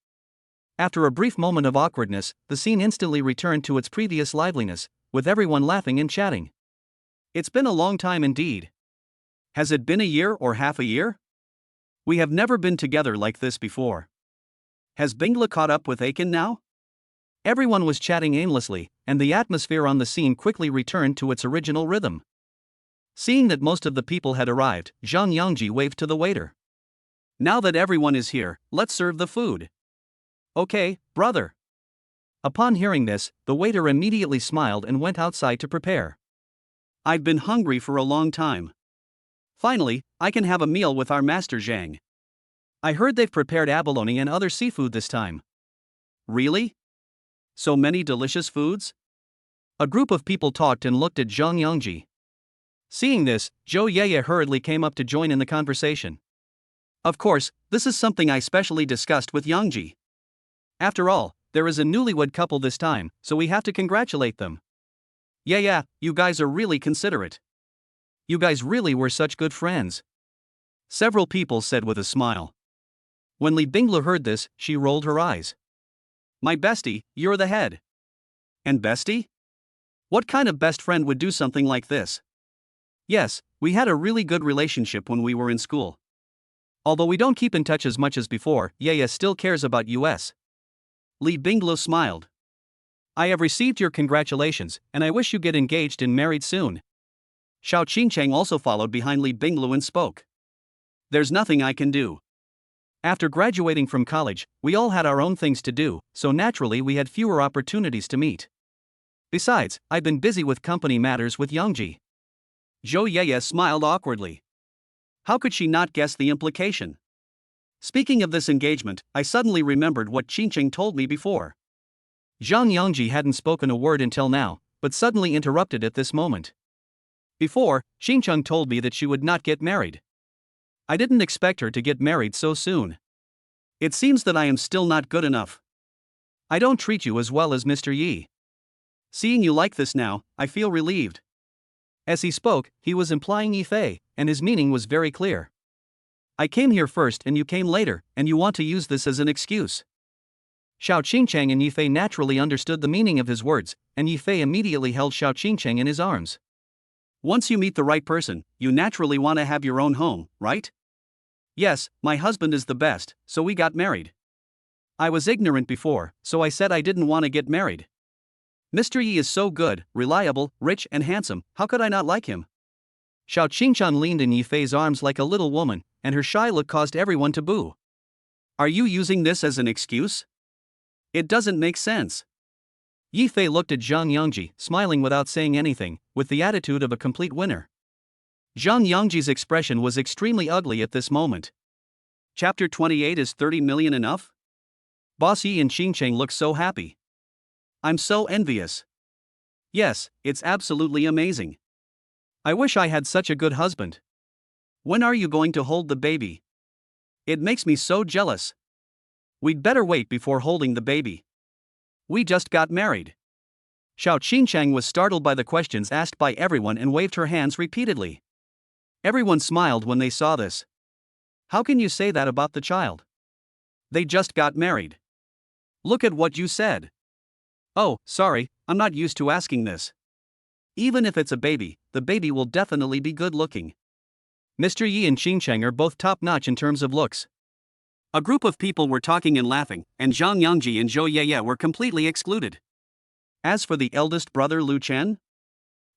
After a brief moment of awkwardness, the scene instantly returned to its previous liveliness, with everyone laughing and chatting. It's been a long time indeed. Has it been a year or half a year? We have never been together like this before. Has Bingla caught up with Aiken now? Everyone was chatting aimlessly, and the atmosphere on the scene quickly returned to its original rhythm. Seeing that most of the people had arrived, Zhang Yangji waved to the waiter. Now that everyone is here, let's serve the food. Okay, brother. Upon hearing this, the waiter immediately smiled and went outside to prepare. I've been hungry for a long time. Finally, I can have a meal with our master Zhang. I heard they've prepared abalone and other seafood this time. Really? So many delicious foods? A group of people talked and looked at Zhang Yangji. Seeing this, Zhou Yeye hurriedly came up to join in the conversation. Of course, this is something I specially discussed with Yangji. After all, there is a newlywed couple this time, so we have to congratulate them. Yeah, you guys are really considerate. You guys really were such good friends. several people said with a smile. When Li Binglu heard this, she rolled her eyes. My bestie, you're the head. And bestie? What kind of best friend would do something like this? Yes, we had a really good relationship when we were in school. Although we don't keep in touch as much as before, Yaya still cares about us. Li Binglu smiled. I have received your congratulations, and I wish you get engaged and married soon. Xiao Qingcheng also followed behind Li Binglu and spoke. There's nothing I can do. After graduating from college, we all had our own things to do, so naturally we had fewer opportunities to meet. Besides, I've been busy with company matters with Yangji. Zhou Yeye smiled awkwardly. How could she not guess the implication? Speaking of this engagement, I suddenly remembered what Qingcheng told me before. Zhang Yangji hadn't spoken a word until now, but suddenly interrupted at this moment. Before, Qingcheng told me that she would not get married. I didn't expect her to get married so soon. It seems that I am still not good enough. I don't treat you as well as Mr. Yi. Seeing you like this now, I feel relieved. As he spoke, he was implying Yifei, and his meaning was very clear. I came here first and you came later, and you want to use this as an excuse. Xiao Qingcheng and Yifei naturally understood the meaning of his words, and Yifei immediately held Xiao Qingcheng in his arms. Once you meet the right person, you naturally want to have your own home, right? Yes, my husband is the best, so we got married. I was ignorant before, so I said I didn't want to get married. Mr. Yi is so good, reliable, rich and handsome, how could I not like him? Xiao Qingcheng leaned in Yifei's arms like a little woman, and her shy look caused everyone to boo. Are you using this as an excuse? It doesn't make sense. Yifei looked at Zhang Yangji, smiling without saying anything, with the attitude of a complete winner. Zhang Yangji's expression was extremely ugly at this moment. Chapter 28 Is 30 million enough? Boss Yi and Qingcheng looked so happy. I'm so envious. Yes, it's absolutely amazing. I wish I had such a good husband. When are you going to hold the baby? It makes me so jealous. We'd better wait before holding the baby. We just got married. Xiao Qingcheng was startled by the questions asked by everyone and waved her hands repeatedly. Everyone smiled when they saw this. How can you say that about the child? They just got married. Look at what you said. Oh, sorry, I'm not used to asking this. Even if it's a baby, the baby will definitely be good looking. Mr. Yi and Qingcheng are both top-notch in terms of looks. A group of people were talking and laughing, and Zhang Yangji and Zhou Yeye were completely excluded. As for the eldest brother Lu Chen?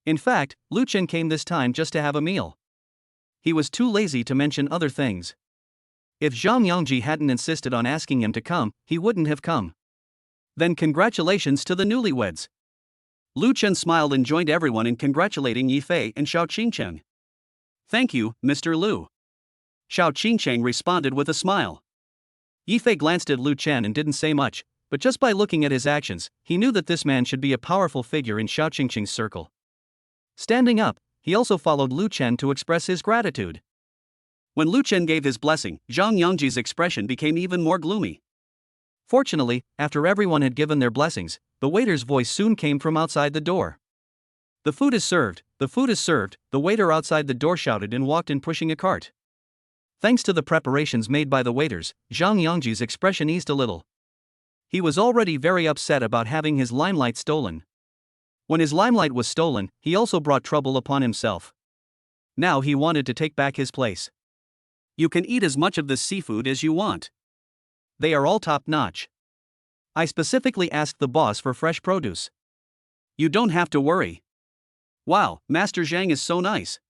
In fact, Lu Chen came this time just to have a meal. He was too lazy to mention other things. If Zhang Yangji hadn't insisted on asking him to come, he wouldn't have come. Then congratulations to the newlyweds. Lu Chen smiled and joined everyone in congratulating Yifei and Xiao Qingcheng. Thank you, Mr. Lu. Xiao Qingcheng responded with a smile. Yifei glanced at Lu Chen and didn't say much, but just by looking at his actions, he knew that this man should be a powerful figure in Xiao Qingcheng's circle. Standing up, he also followed Lu Chen to express his gratitude. When Lu Chen gave his blessing, Zhang Yangji's expression became even more gloomy. Fortunately, after everyone had given their blessings, the waiter's voice soon came from outside the door. The food is served, the food is served, the waiter outside the door shouted and walked in pushing a cart. Thanks to the preparations made by the waiters, Zhang Yangji's expression eased a little. He was already very upset about having his limelight stolen. When his limelight was stolen, he also brought trouble upon himself. Now he wanted to take back his place. You can eat as much of this seafood as you want. They are all top-notch. I specifically asked the boss for fresh produce. You don't have to worry. Wow, Master Zhang is so nice.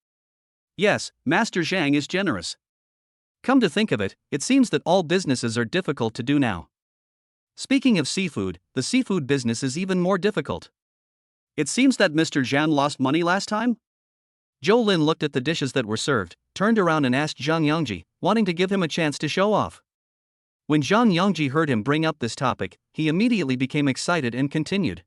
Yes, Master Zhang is generous. Come to think of it, it seems that all businesses are difficult to do now. Speaking of seafood, the seafood business is even more difficult. It seems that Mr. Zhang lost money last time? Zhou Lin looked at the dishes that were served, turned around and asked Zhang Yangji, wanting to give him a chance to show off. When Zhang Yangji heard him bring up this topic, he immediately became excited and continued.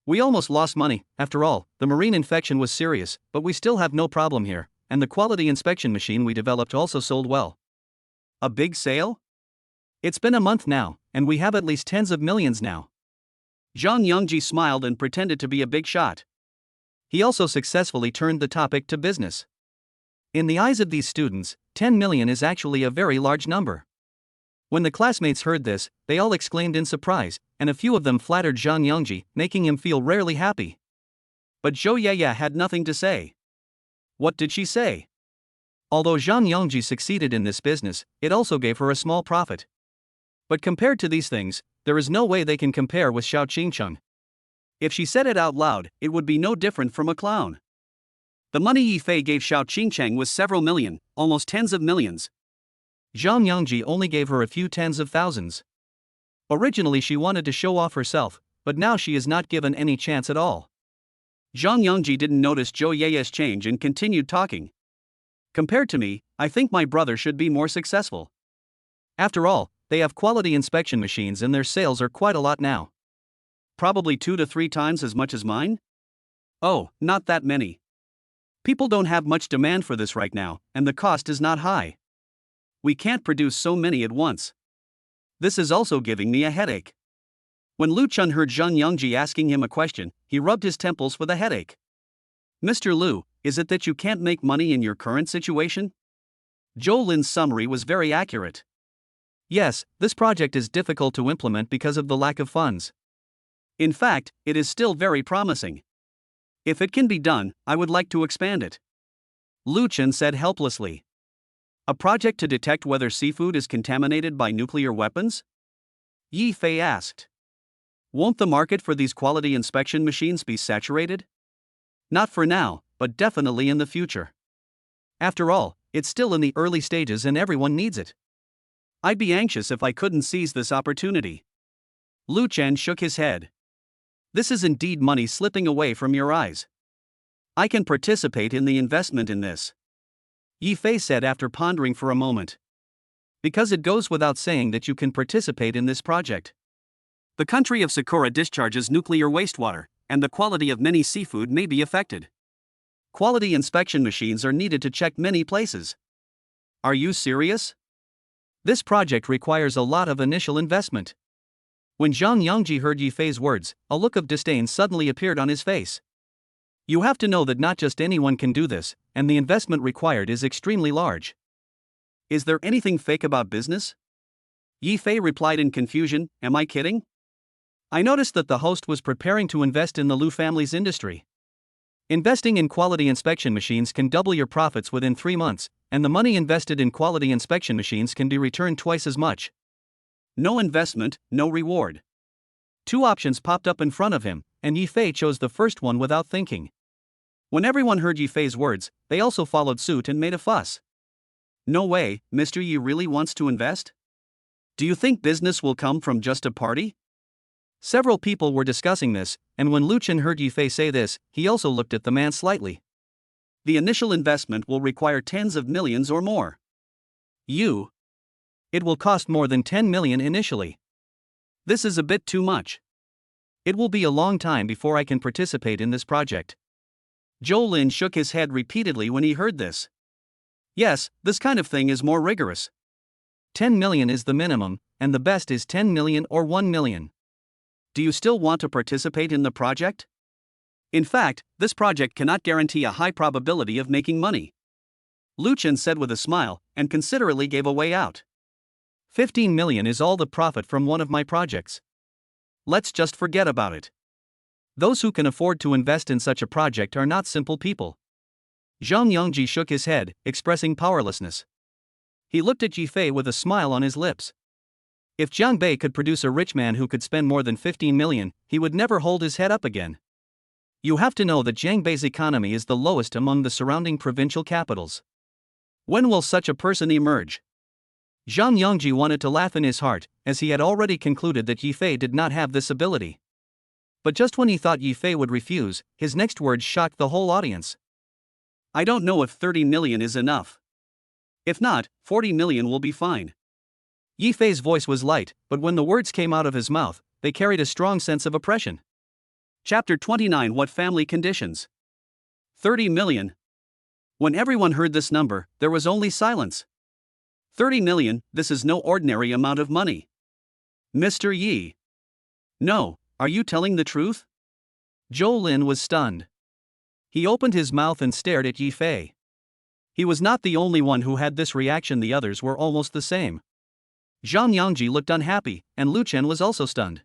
We almost lost money, after all, the marine infection was serious, but we still have no problem here, and the quality inspection machine we developed also sold well. A big sale? It's been a month now, and we have at least tens of millions now. Zhang Yangji smiled and pretended to be a big shot. He also successfully turned the topic to business. In the eyes of these students, 10 million is actually a very large number. When the classmates heard this, they all exclaimed in surprise, and a few of them flattered Zhang Yongji, making him feel rarely happy. But Zhou Yaya had nothing to say. What did she say? Although Zhang Yongji succeeded in this business, it also gave her a small profit. But compared to these things, there is no way they can compare with Xiao Qingcheng. If she said it out loud, it would be no different from a clown. The money Yifei gave Xiao Qingcheng was several million, almost tens of millions. Zhang Yongji only gave her a few tens of thousands. Originally she wanted to show off herself, but now she is not given any chance at all. Zhang Yongji didn't notice Zhou Yaya's change and continued talking. Compared to me, I think my brother should be more successful. After all, they have quality inspection machines and their sales are quite a lot now. Probably 2 to 3 times as much as mine? Oh, not that many. People don't have much demand for this right now, and the cost is not high. We can't produce so many at once. This is also giving me a headache. When Lu Chun heard Zhang Yongji asking him a question, he rubbed his temples with a headache. Mr. Lu, is it that you can't make money in your current situation? Zhou Lin's summary was very accurate. Yes, this project is difficult to implement because of the lack of funds. In fact, it is still very promising. If it can be done, I would like to expand it. Lu Chun said helplessly. A project to detect whether seafood is contaminated by nuclear weapons? Yi Fei asked. Won't the market for these quality inspection machines be saturated? Not for now, but definitely in the future. After all, it's still in the early stages and everyone needs it. I'd be anxious if I couldn't seize this opportunity. Lu Chen shook his head. This is indeed money slipping away from your eyes. I can participate in the investment in this. Yi Fei said after pondering for a moment. Because it goes without saying that you can participate in this project. The country of Sakura discharges nuclear wastewater, and the quality of many seafood may be affected. Quality inspection machines are needed to check many places. Are you serious? This project requires a lot of initial investment. When Zhang Yongji heard Yi Fei's words, a look of disdain suddenly appeared on his face. You have to know that not just anyone can do this, and the investment required is extremely large. Is there anything fake about business? Yi Fei replied in confusion, am I kidding? I noticed that the host was preparing to invest in the Lu family's industry. Investing in quality inspection machines can double your profits within 3 months, and the money invested in quality inspection machines can be returned twice as much. No investment, no reward. 2 options popped up in front of him, and Yi Fei chose the first one without thinking. When everyone heard Yi Fei's words, they also followed suit and made a fuss. No way, Mr. Yi really wants to invest? Do you think business will come from just a party? Several people were discussing this, and when Lu Chen heard Yi Fei say this, he also looked at the man slightly. The initial investment will require tens of millions or more. It will cost more than 10 million initially. This is a bit too much. It will be a long time before I can participate in this project. Zhou Lin shook his head repeatedly when he heard this. Yes, this kind of thing is more rigorous. 10 million is the minimum, and the best is 10 million or 1 million. Do you still want to participate in the project? In fact, this project cannot guarantee a high probability of making money. Lu Chen said with a smile, and considerately gave a way out. 15 million is all the profit from one of my projects. Let's just forget about it. Those who can afford to invest in such a project are not simple people. Zhang Yongji shook his head, expressing powerlessness. He looked at Yi Fei with a smile on his lips. If Jiang Bei could produce a rich man who could spend more than 15 million, he would never hold his head up again. You have to know that Jiang Bei's economy is the lowest among the surrounding provincial capitals. When will such a person emerge? Zhang Yongji wanted to laugh in his heart, as he had already concluded that Yi Fei did not have this ability. But just when he thought Yi Fei would refuse, his next words shocked the whole audience. I don't know if 30 million is enough. If not, 40 million will be fine. Yi Fei's voice was light, but when the words came out of his mouth, they carried a strong sense of oppression. Chapter 29 What Family Conditions? 30 million. When everyone heard this number, there was only silence. 30 million, this is no ordinary amount of money. Mr. Yi. No, are you telling the truth? Zhou Lin was stunned. He opened his mouth and stared at Yi Fei. He was not the only one who had this reaction, the others were almost the same. Zhang Yangji looked unhappy, and Lu Chen was also stunned.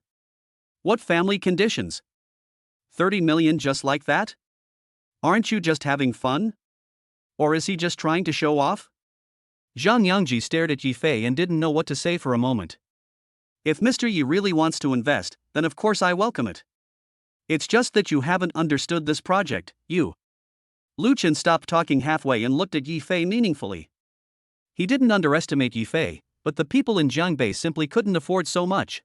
What family conditions? 30 million just like that? Aren't you just having fun? Or is he just trying to show off? Zhang Yangji stared at Yi Fei and didn't know what to say for a moment. If Mr. Yi really wants to invest, then of course I welcome it. It's just that you haven't understood this project, you. Lu Chen stopped talking halfway and looked at Yi Fei meaningfully. He didn't underestimate Yi Fei, but the people in Jiangbei simply couldn't afford so much.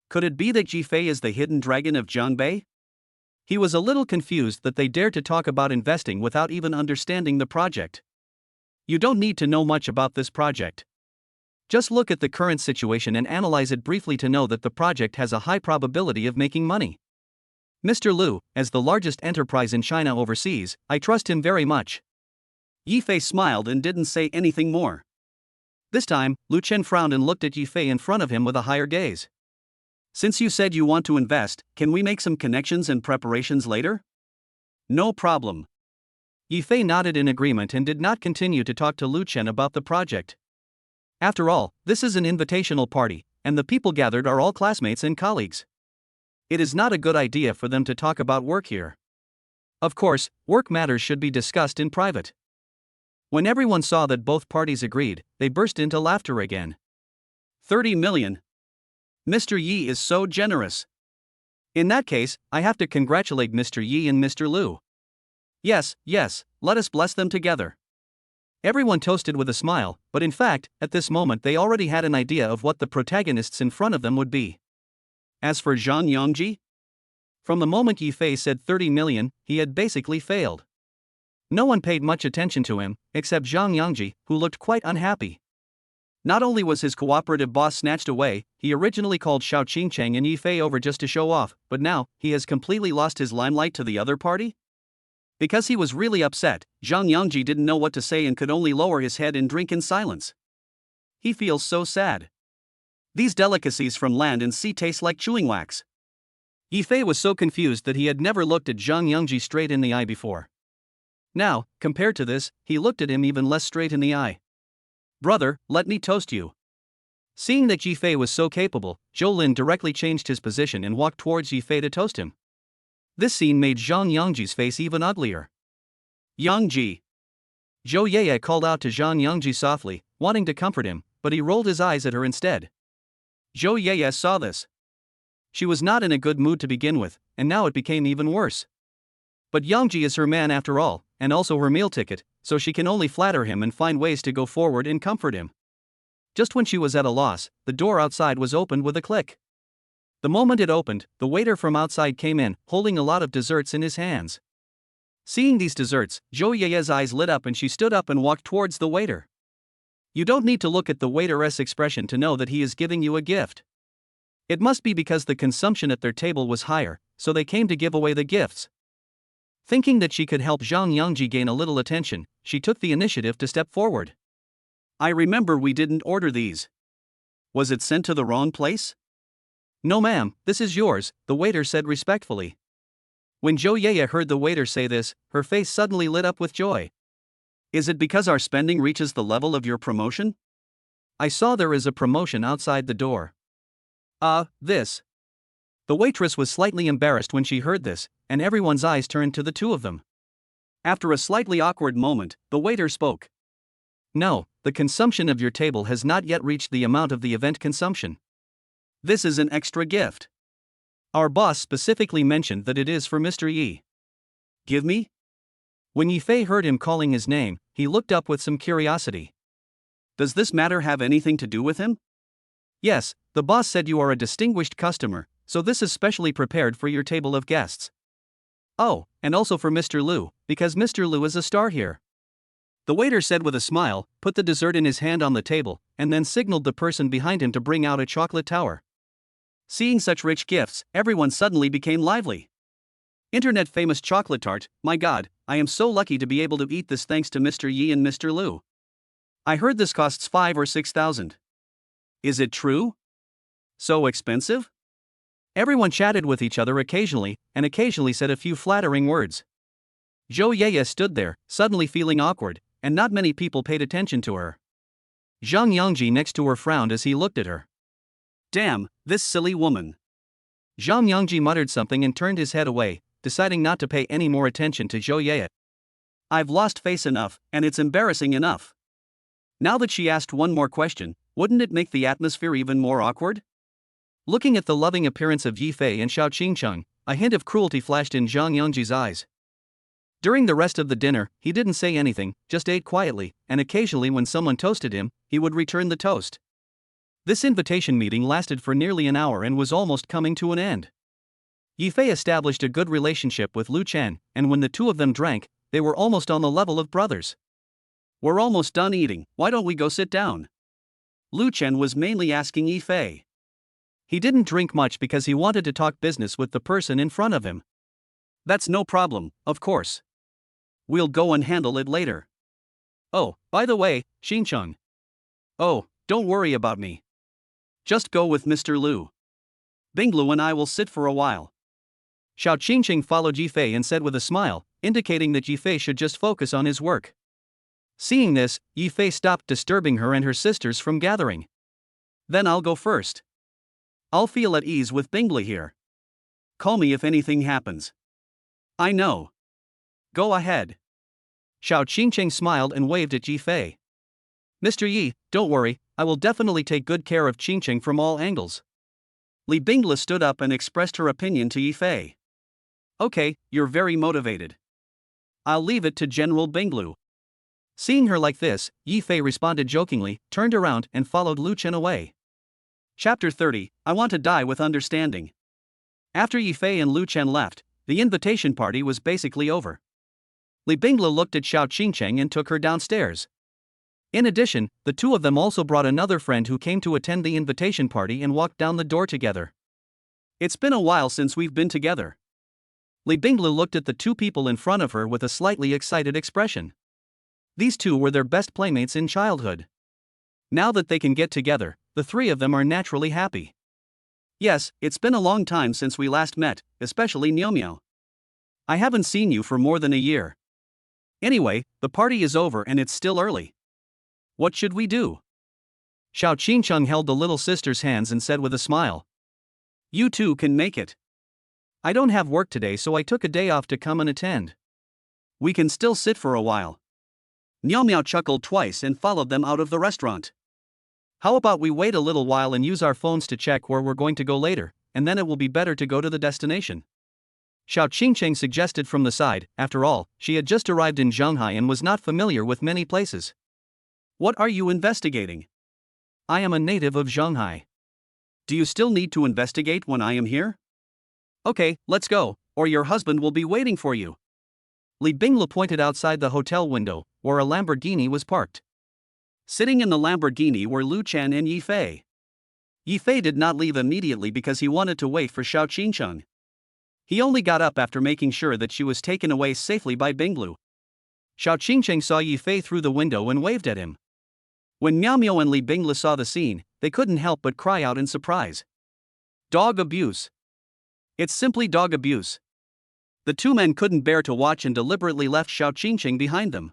Could it be that Yi Fei is the hidden dragon of Jiangbei? He was a little confused that they dared to talk about investing without even understanding the project. You don't need to know much about this project. Just look at the current situation and analyze it briefly to know that the project has a high probability of making money. Mr. Lu, as the largest enterprise in China overseas, I trust him very much. Yi Fei smiled and didn't say anything more. This time, Lu Chen frowned and looked at Yi Fei in front of him with a higher gaze. Since you said you want to invest, can we make some connections and preparations later? No problem. Yi Fei nodded in agreement and did not continue to talk to Lu Chen about the project. After all, this is an invitational party, and the people gathered are all classmates and colleagues. It is not a good idea for them to talk about work here. Of course, work matters should be discussed in private. When everyone saw that both parties agreed, they burst into laughter again. 30 million. Mr. Yi is so generous. In that case, I have to congratulate Mr. Yi and Mr. Lu. Yes, let us bless them together. Everyone toasted with a smile, but in fact, at this moment they already had an idea of what the protagonists in front of them would be. As for Zhang Yangji? From the moment Yi Fei said 30 million, he had basically failed. No one paid much attention to him, except Zhang Yangji, who looked quite unhappy. Not only was his cooperative boss snatched away, he originally called Xiao Qingcheng and Yi Fei over just to show off, but now, he has completely lost his limelight to the other party? Because he was really upset, Zhang Yangji didn't know what to say and could only lower his head and drink in silence. He feels so sad. These delicacies from land and sea taste like chewing wax. Yi Fei was so confused that he had never looked at Zhang Yangji straight in the eye before. Now, compared to this, he looked at him even less straight in the eye. Brother, let me toast you. Seeing that Yi Fei was so capable, Zhou Lin directly changed his position and walked towards Yi Fei to toast him. This scene made Zhang Yangji's face even uglier. Yangji. Zhou Yeye called out to Zhang Yangji softly, wanting to comfort him, but he rolled his eyes at her instead. Zhou Yeye saw this. She was not in a good mood to begin with, and now it became even worse. But Yangji is her man after all, and also her meal ticket, so she can only flatter him and find ways to go forward and comfort him. Just when she was at a loss, the door outside was opened with a click. The moment it opened, the waiter from outside came in, holding a lot of desserts in his hands. Seeing these desserts, Zhou Yeye's eyes lit up and she stood up and walked towards the waiter. You don't need to look at the waiter's expression to know that he is giving you a gift. It must be because the consumption at their table was higher, so they came to give away the gifts. Thinking that she could help Zhang Yangji gain a little attention, she took the initiative to step forward. I remember we didn't order these. Was it sent to the wrong place? No ma'am, this is yours, the waiter said respectfully. When Zhou Yeye heard the waiter say this, her face suddenly lit up with joy. Is it because our spending reaches the level of your promotion? I saw there is a promotion outside the door. This. The waitress was slightly embarrassed when she heard this, and everyone's eyes turned to the two of them. After a slightly awkward moment, the waiter spoke. No, the consumption of your table has not yet reached the amount of the event consumption. This is an extra gift. Our boss specifically mentioned that it is for Mr. Yi. Give me? When Yi Fei heard him calling his name, he looked up with some curiosity. Does this matter have anything to do with him? Yes, the boss said you are a distinguished customer, so this is specially prepared for your table of guests. Oh, and also for Mr. Lu, because Mr. Lu is a star here. The waiter said with a smile, put the dessert in his hand on the table, and then signaled the person behind him to bring out a chocolate tower. Seeing such rich gifts, everyone suddenly became lively. Internet famous chocolate tart, my god, I am so lucky to be able to eat this thanks to Mr. Yi and Mr. Lu. I heard this costs 5 or 6,000. Is it true? So expensive? Everyone chatted with each other occasionally, and occasionally said a few flattering words. Zhou Yeye stood there, suddenly feeling awkward, and not many people paid attention to her. Zhang Yangji next to her frowned as he looked at her. Damn, this silly woman. Zhang Yangji muttered something and turned his head away, deciding not to pay any more attention to Zhou Yeye. I've lost face enough, and it's embarrassing enough. Now that she asked one more question, wouldn't it make the atmosphere even more awkward? Looking at the loving appearance of Yi Fei and Xiao Qingcheng, a hint of cruelty flashed in Zhang Yangji's eyes. During the rest of the dinner, he didn't say anything, just ate quietly, and occasionally when someone toasted him, he would return the toast. This invitation meeting lasted for nearly an hour and was almost coming to an end. Yi Fei established a good relationship with Lu Chen, and when the two of them drank, they were almost on the level of brothers. We're almost done eating, why don't we go sit down? Lu Chen was mainly asking Yi Fei. He didn't drink much because he wanted to talk business with the person in front of him. That's no problem, of course. We'll go and handle it later. Oh, by the way, Xingcheng. Oh, don't worry about me. Just go with Mr. Lu. Binglu and I will sit for a while. Xiao Qingcheng followed Yi Fei and said with a smile, indicating that Yi Fei should just focus on his work. Seeing this, Yi Fei stopped disturbing her and her sisters from gathering. Then I'll go first. I'll feel at ease with Binglu here. Call me if anything happens. I know. Go ahead. Xiao Qingcheng smiled and waved at Yi Fei. Mr. Yi, don't worry, I will definitely take good care of Qingcheng from all angles. Li Binglu stood up and expressed her opinion to Yi Fei. Okay, you're very motivated. I'll leave it to General Binglu. Seeing her like this, Yi Fei responded jokingly, turned around and followed Lu Chen away. Chapter 30, I Want to Die with Understanding. After Yi Fei and Lu Chen left, the invitation party was basically over. Li Binglu looked at Xiao Qingcheng and took her downstairs. In addition, the two of them also brought another friend who came to attend the invitation party and walked down the door together. It's been a while since we've been together. Li Binglu looked at the two people in front of her with a slightly excited expression. These two were their best playmates in childhood. Now that they can get together, the three of them are naturally happy. Yes, it's been a long time since we last met, especially Niumiao. I haven't seen you for more than a year. Anyway, the party is over and it's still early. What should we do? Xiao Qingcheng held the little sister's hands and said with a smile. You two can make it. I don't have work today, so I took a day off to come and attend. We can still sit for a while. Niumiao chuckled twice and followed them out of the restaurant. How about we wait a little while and use our phones to check where we're going to go later, and then it will be better to go to the destination? Xiao Qingcheng suggested from the side. After all, she had just arrived in Shanghai and was not familiar with many places. What are you investigating? I am a native of Shanghai. Do you still need to investigate when I am here? Okay, let's go, or your husband will be waiting for you. Li Binglu pointed outside the hotel window, where a Lamborghini was parked. Sitting in the Lamborghini were Lu Chen and Yi Fei. Yi Fei did not leave immediately because he wanted to wait for Xiao Qingcheng. He only got up after making sure that she was taken away safely by Binglu. Xiao Qingcheng saw Yi Fei through the window and waved at him. When Miao Miao and Li Binglu saw the scene, they couldn't help but cry out in surprise. Dog abuse. It's simply dog abuse. The two men couldn't bear to watch and deliberately left Xiao Qingcheng behind them.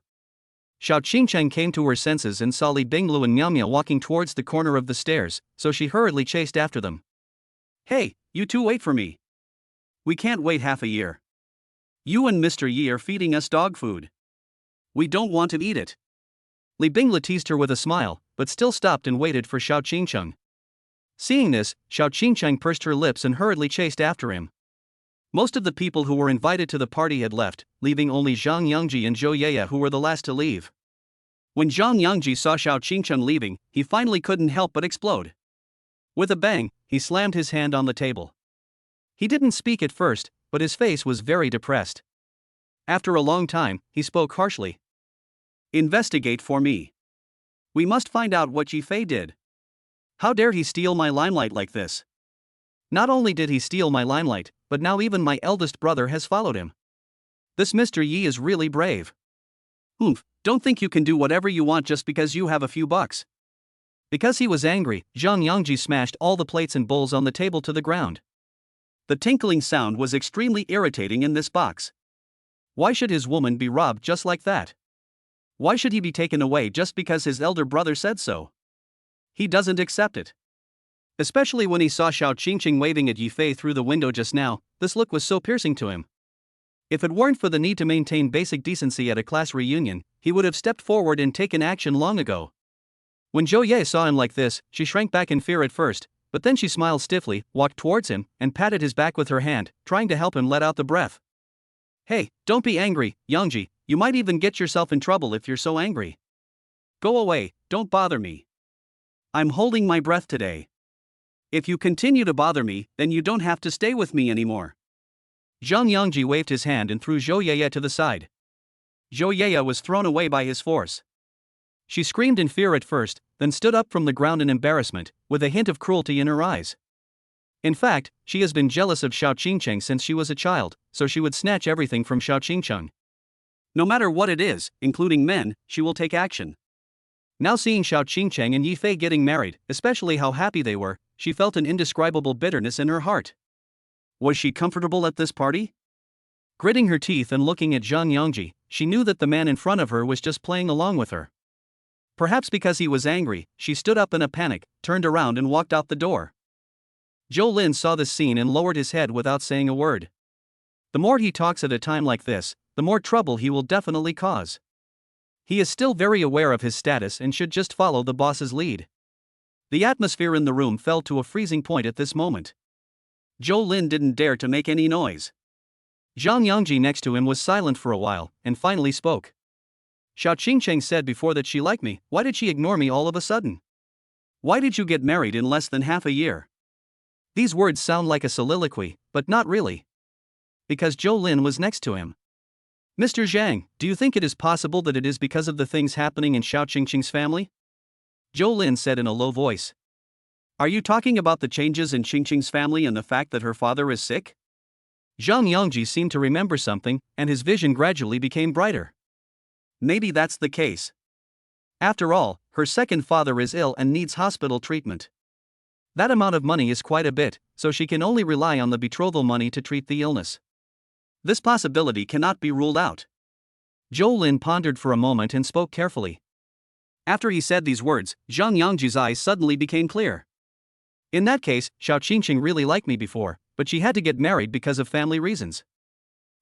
Xiao Qingcheng came to her senses and saw Li Binglu and Miao Miao walking towards the corner of the stairs, so she hurriedly chased after them. Hey, you two wait for me. We can't wait half a year. You and Mr. Yi are feeding us dog food. We don't want to eat it. Li Binglu teased her with a smile, but still stopped and waited for Xiao Qingcheng. Seeing this, Xiao Qingcheng pursed her lips and hurriedly chased after him. Most of the people who were invited to the party had left, leaving only Zhang Yangji and Zhou Yeye who were the last to leave. When Zhang Yangji saw Xiao Qingcheng leaving, he finally couldn't help but explode. With a bang, he slammed his hand on the table. He didn't speak at first, but his face was very depressed. After a long time, he spoke harshly. Investigate for me. We must find out what Yi Fei did. How dare he steal my limelight like this? Not only did he steal my limelight, but now even my eldest brother has followed him. This Mr. Yi is really brave. Don't think you can do whatever you want just because you have a few bucks. Because he was angry, Zhang Yangji smashed all the plates and bowls on the table to the ground. The tinkling sound was extremely irritating in this box. Why should his woman be robbed just like that? Why should he be taken away just because his elder brother said so? He doesn't accept it. Especially when he saw Xiao Qingqing waving at Yifei through the window just now, this look was so piercing to him. If it weren't for the need to maintain basic decency at a class reunion, he would have stepped forward and taken action long ago. When Zhou Ye saw him like this, she shrank back in fear at first, but then she smiled stiffly, walked towards him, and patted his back with her hand, trying to help him let out the breath. Hey, don't be angry, Yangji, you might even get yourself in trouble if you're so angry. Go away, don't bother me. I'm holding my breath today. If you continue to bother me, then you don't have to stay with me anymore. Zhang Yangji waved his hand and threw Zhou Yeye to the side. Zhou Yeye was thrown away by his force. She screamed in fear at first, then stood up from the ground in embarrassment, with a hint of cruelty in her eyes. In fact, she has been jealous of Xiao Qingqing since she was a child, so she would snatch everything from Xiao Qingqing. No matter what it is, including men, she will take action. Now seeing Xiao Qingqing and Yifei getting married, especially how happy they were, she felt an indescribable bitterness in her heart. Was she comfortable at this party? Gritting her teeth and looking at Zhang Yangji, she knew that the man in front of her was just playing along with her. Perhaps because he was angry, she stood up in a panic, turned around and walked out the door. Zhou Lin saw this scene and lowered his head without saying a word. The more he talks at a time like this, the more trouble he will definitely cause. He is still very aware of his status and should just follow the boss's lead. The atmosphere in the room fell to a freezing point at this moment. Zhou Lin didn't dare to make any noise. Zhang Yangji next to him was silent for a while, and finally spoke. Xiao Qingqing said before that she liked me, why did she ignore me all of a sudden? Why did you get married in less than half a year? These words sound like a soliloquy, but not really. Because Zhou Lin was next to him. Mr. Zhang, do you think it is possible that it is because of the things happening in Xiao Qingqing's family? Zhou Lin said in a low voice. Are you talking about the changes in Qingqing's family and the fact that her father is sick? Zhang Yangji seemed to remember something, and his vision gradually became brighter. Maybe that's the case. After all, her second father is ill and needs hospital treatment. That amount of money is quite a bit, so she can only rely on the betrothal money to treat the illness. This possibility cannot be ruled out. Zhou Lin pondered for a moment and spoke carefully. After he said these words, Zhang Yangji's eyes suddenly became clear. In that case, Xiao Qingqing really liked me before, but she had to get married because of family reasons.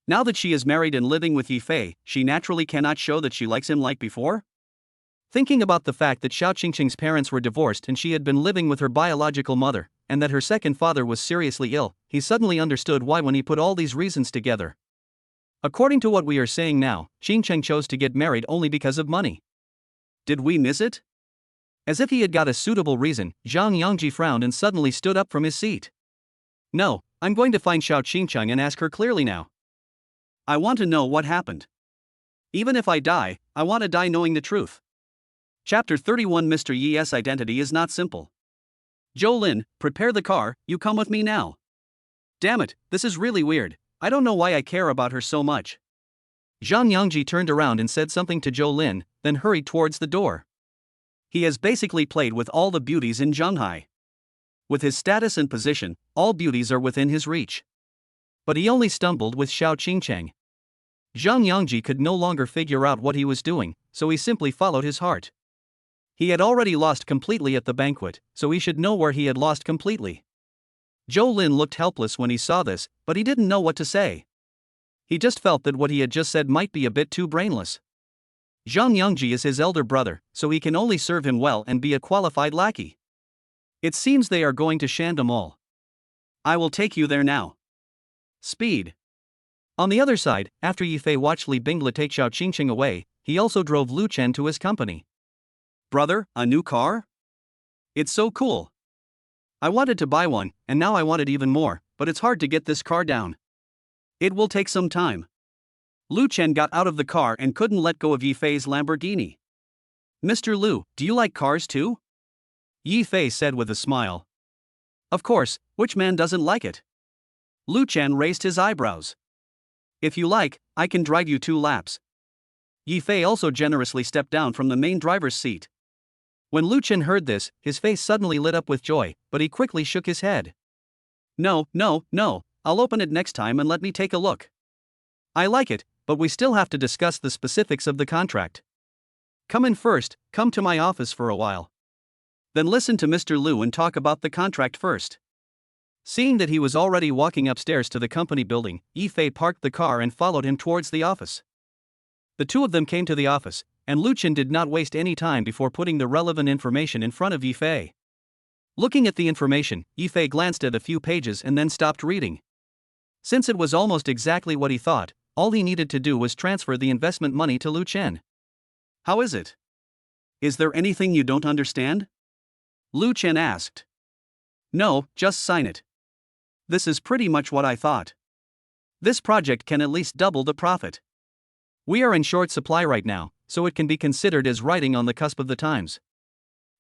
Now that she is married and living with Yifei, she naturally cannot show that she likes him like before? Thinking about the fact that Xiao Qingqing's parents were divorced and she had been living with her biological mother, and that her second father was seriously ill, he suddenly understood why when he put all these reasons together. According to what we are saying now, Qingqing chose to get married only because of money. Did we miss it? As if he had got a suitable reason, Zhang Yangji frowned and suddenly stood up from his seat. No, I'm going to find Xiao Qingqing and ask her clearly now. I want to know what happened. Even if I die, I want to die knowing the truth. Chapter 31 Mr. Yi's identity is not simple. Zhou Lin, prepare the car, you come with me now. Damn it, this is really weird, I don't know why I care about her so much. Zhang Yangji turned around and said something to Zhou Lin, then hurried towards the door. He has basically played with all the beauties in Zhanghai. With his status and position, all beauties are within his reach. But he only stumbled with Xiao Qingqing. Zhang Yangji could no longer figure out what he was doing, so he simply followed his heart. He had already lost completely at the banquet, so he should know where he had lost completely. Zhou Lin looked helpless when he saw this, but he didn't know what to say. He just felt that what he had just said might be a bit too brainless. Zhang Yangji is his elder brother, so he can only serve him well and be a qualified lackey. It seems they are going to Shandong Mall. I will take you there now. Speed. On the other side, after Yifei watched Li Bingla take Xiao Qingqing away, he also drove Lu Chen to his company. Brother, a new car? It's so cool. I wanted to buy one, and now I want it even more, but it's hard to get this car down. It will take some time. Lu Chen got out of the car and couldn't let go of Yifei's Lamborghini. Mr. Lu, do you like cars too? Yifei said with a smile. Of course, which man doesn't like it? Lu Chen raised his eyebrows. If you like, I can drive you 2 laps. Yifei also generously stepped down from the main driver's seat. When Lu Chen heard this, his face suddenly lit up with joy, but he quickly shook his head. No, I'll open it next time and let me take a look. I like it, but we still have to discuss the specifics of the contract. Come in first, come to my office for a while. Then listen to Mr. Liu and talk about the contract first. Seeing that he was already walking upstairs to the company building, Yifei parked the car and followed him towards the office. The two of them came to the office, and Lu Chen did not waste any time before putting the relevant information in front of Yifei. Looking at the information, Yifei glanced at a few pages and then stopped reading. Since it was almost exactly what he thought, all he needed to do was transfer the investment money to Lu Chen. How is it? Is there anything you don't understand? Lu Chen asked. No, just sign it. This is pretty much what I thought. This project can at least double the profit. We are in short supply right now, so it can be considered as riding on the cusp of the times.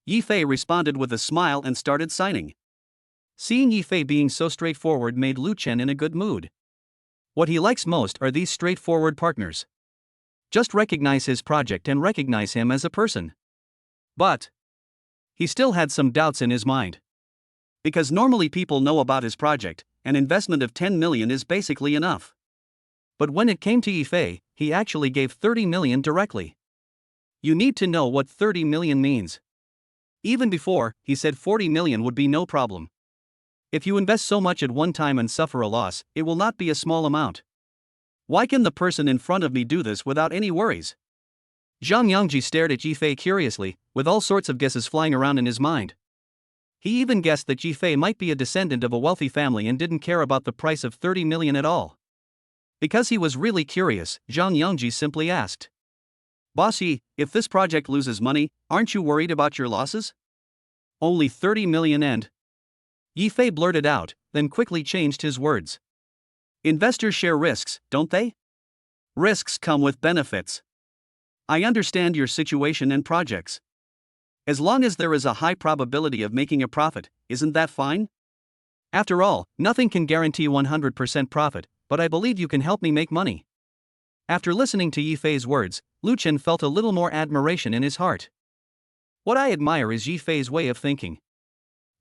Yifei responded with a smile and started signing. Seeing Yifei being so straightforward made Lu Chen in a good mood. What he likes most are these straightforward partners. Just recognize his project and recognize him as a person. But he still had some doubts in his mind. Because normally people know about his project, an investment of 10 million is basically enough. But when it came to Yifei, he actually gave 30 million directly. You need to know what 30 million means. Even before, he said 40 million would be no problem. If you invest so much at one time and suffer a loss, it will not be a small amount. Why can the person in front of me do this without any worries? Zhang Yangji stared at Yifei curiously, with all sorts of guesses flying around in his mind. He even guessed that Yifei might be a descendant of a wealthy family and didn't care about the price of 30 million at all. Because he was really curious, Zhang Yangji simply asked. Bossy, if this project loses money, aren't you worried about your losses? Only 30 million and... Yifei blurted out, then quickly changed his words. Investors share risks, don't they? Risks come with benefits. I understand your situation and projects. As long as there is a high probability of making a profit, isn't that fine? After all, nothing can guarantee 100% profit, but I believe you can help me make money. After listening to Yifei's words, Lu Chen felt a little more admiration in his heart. What I admire is Yifei's way of thinking.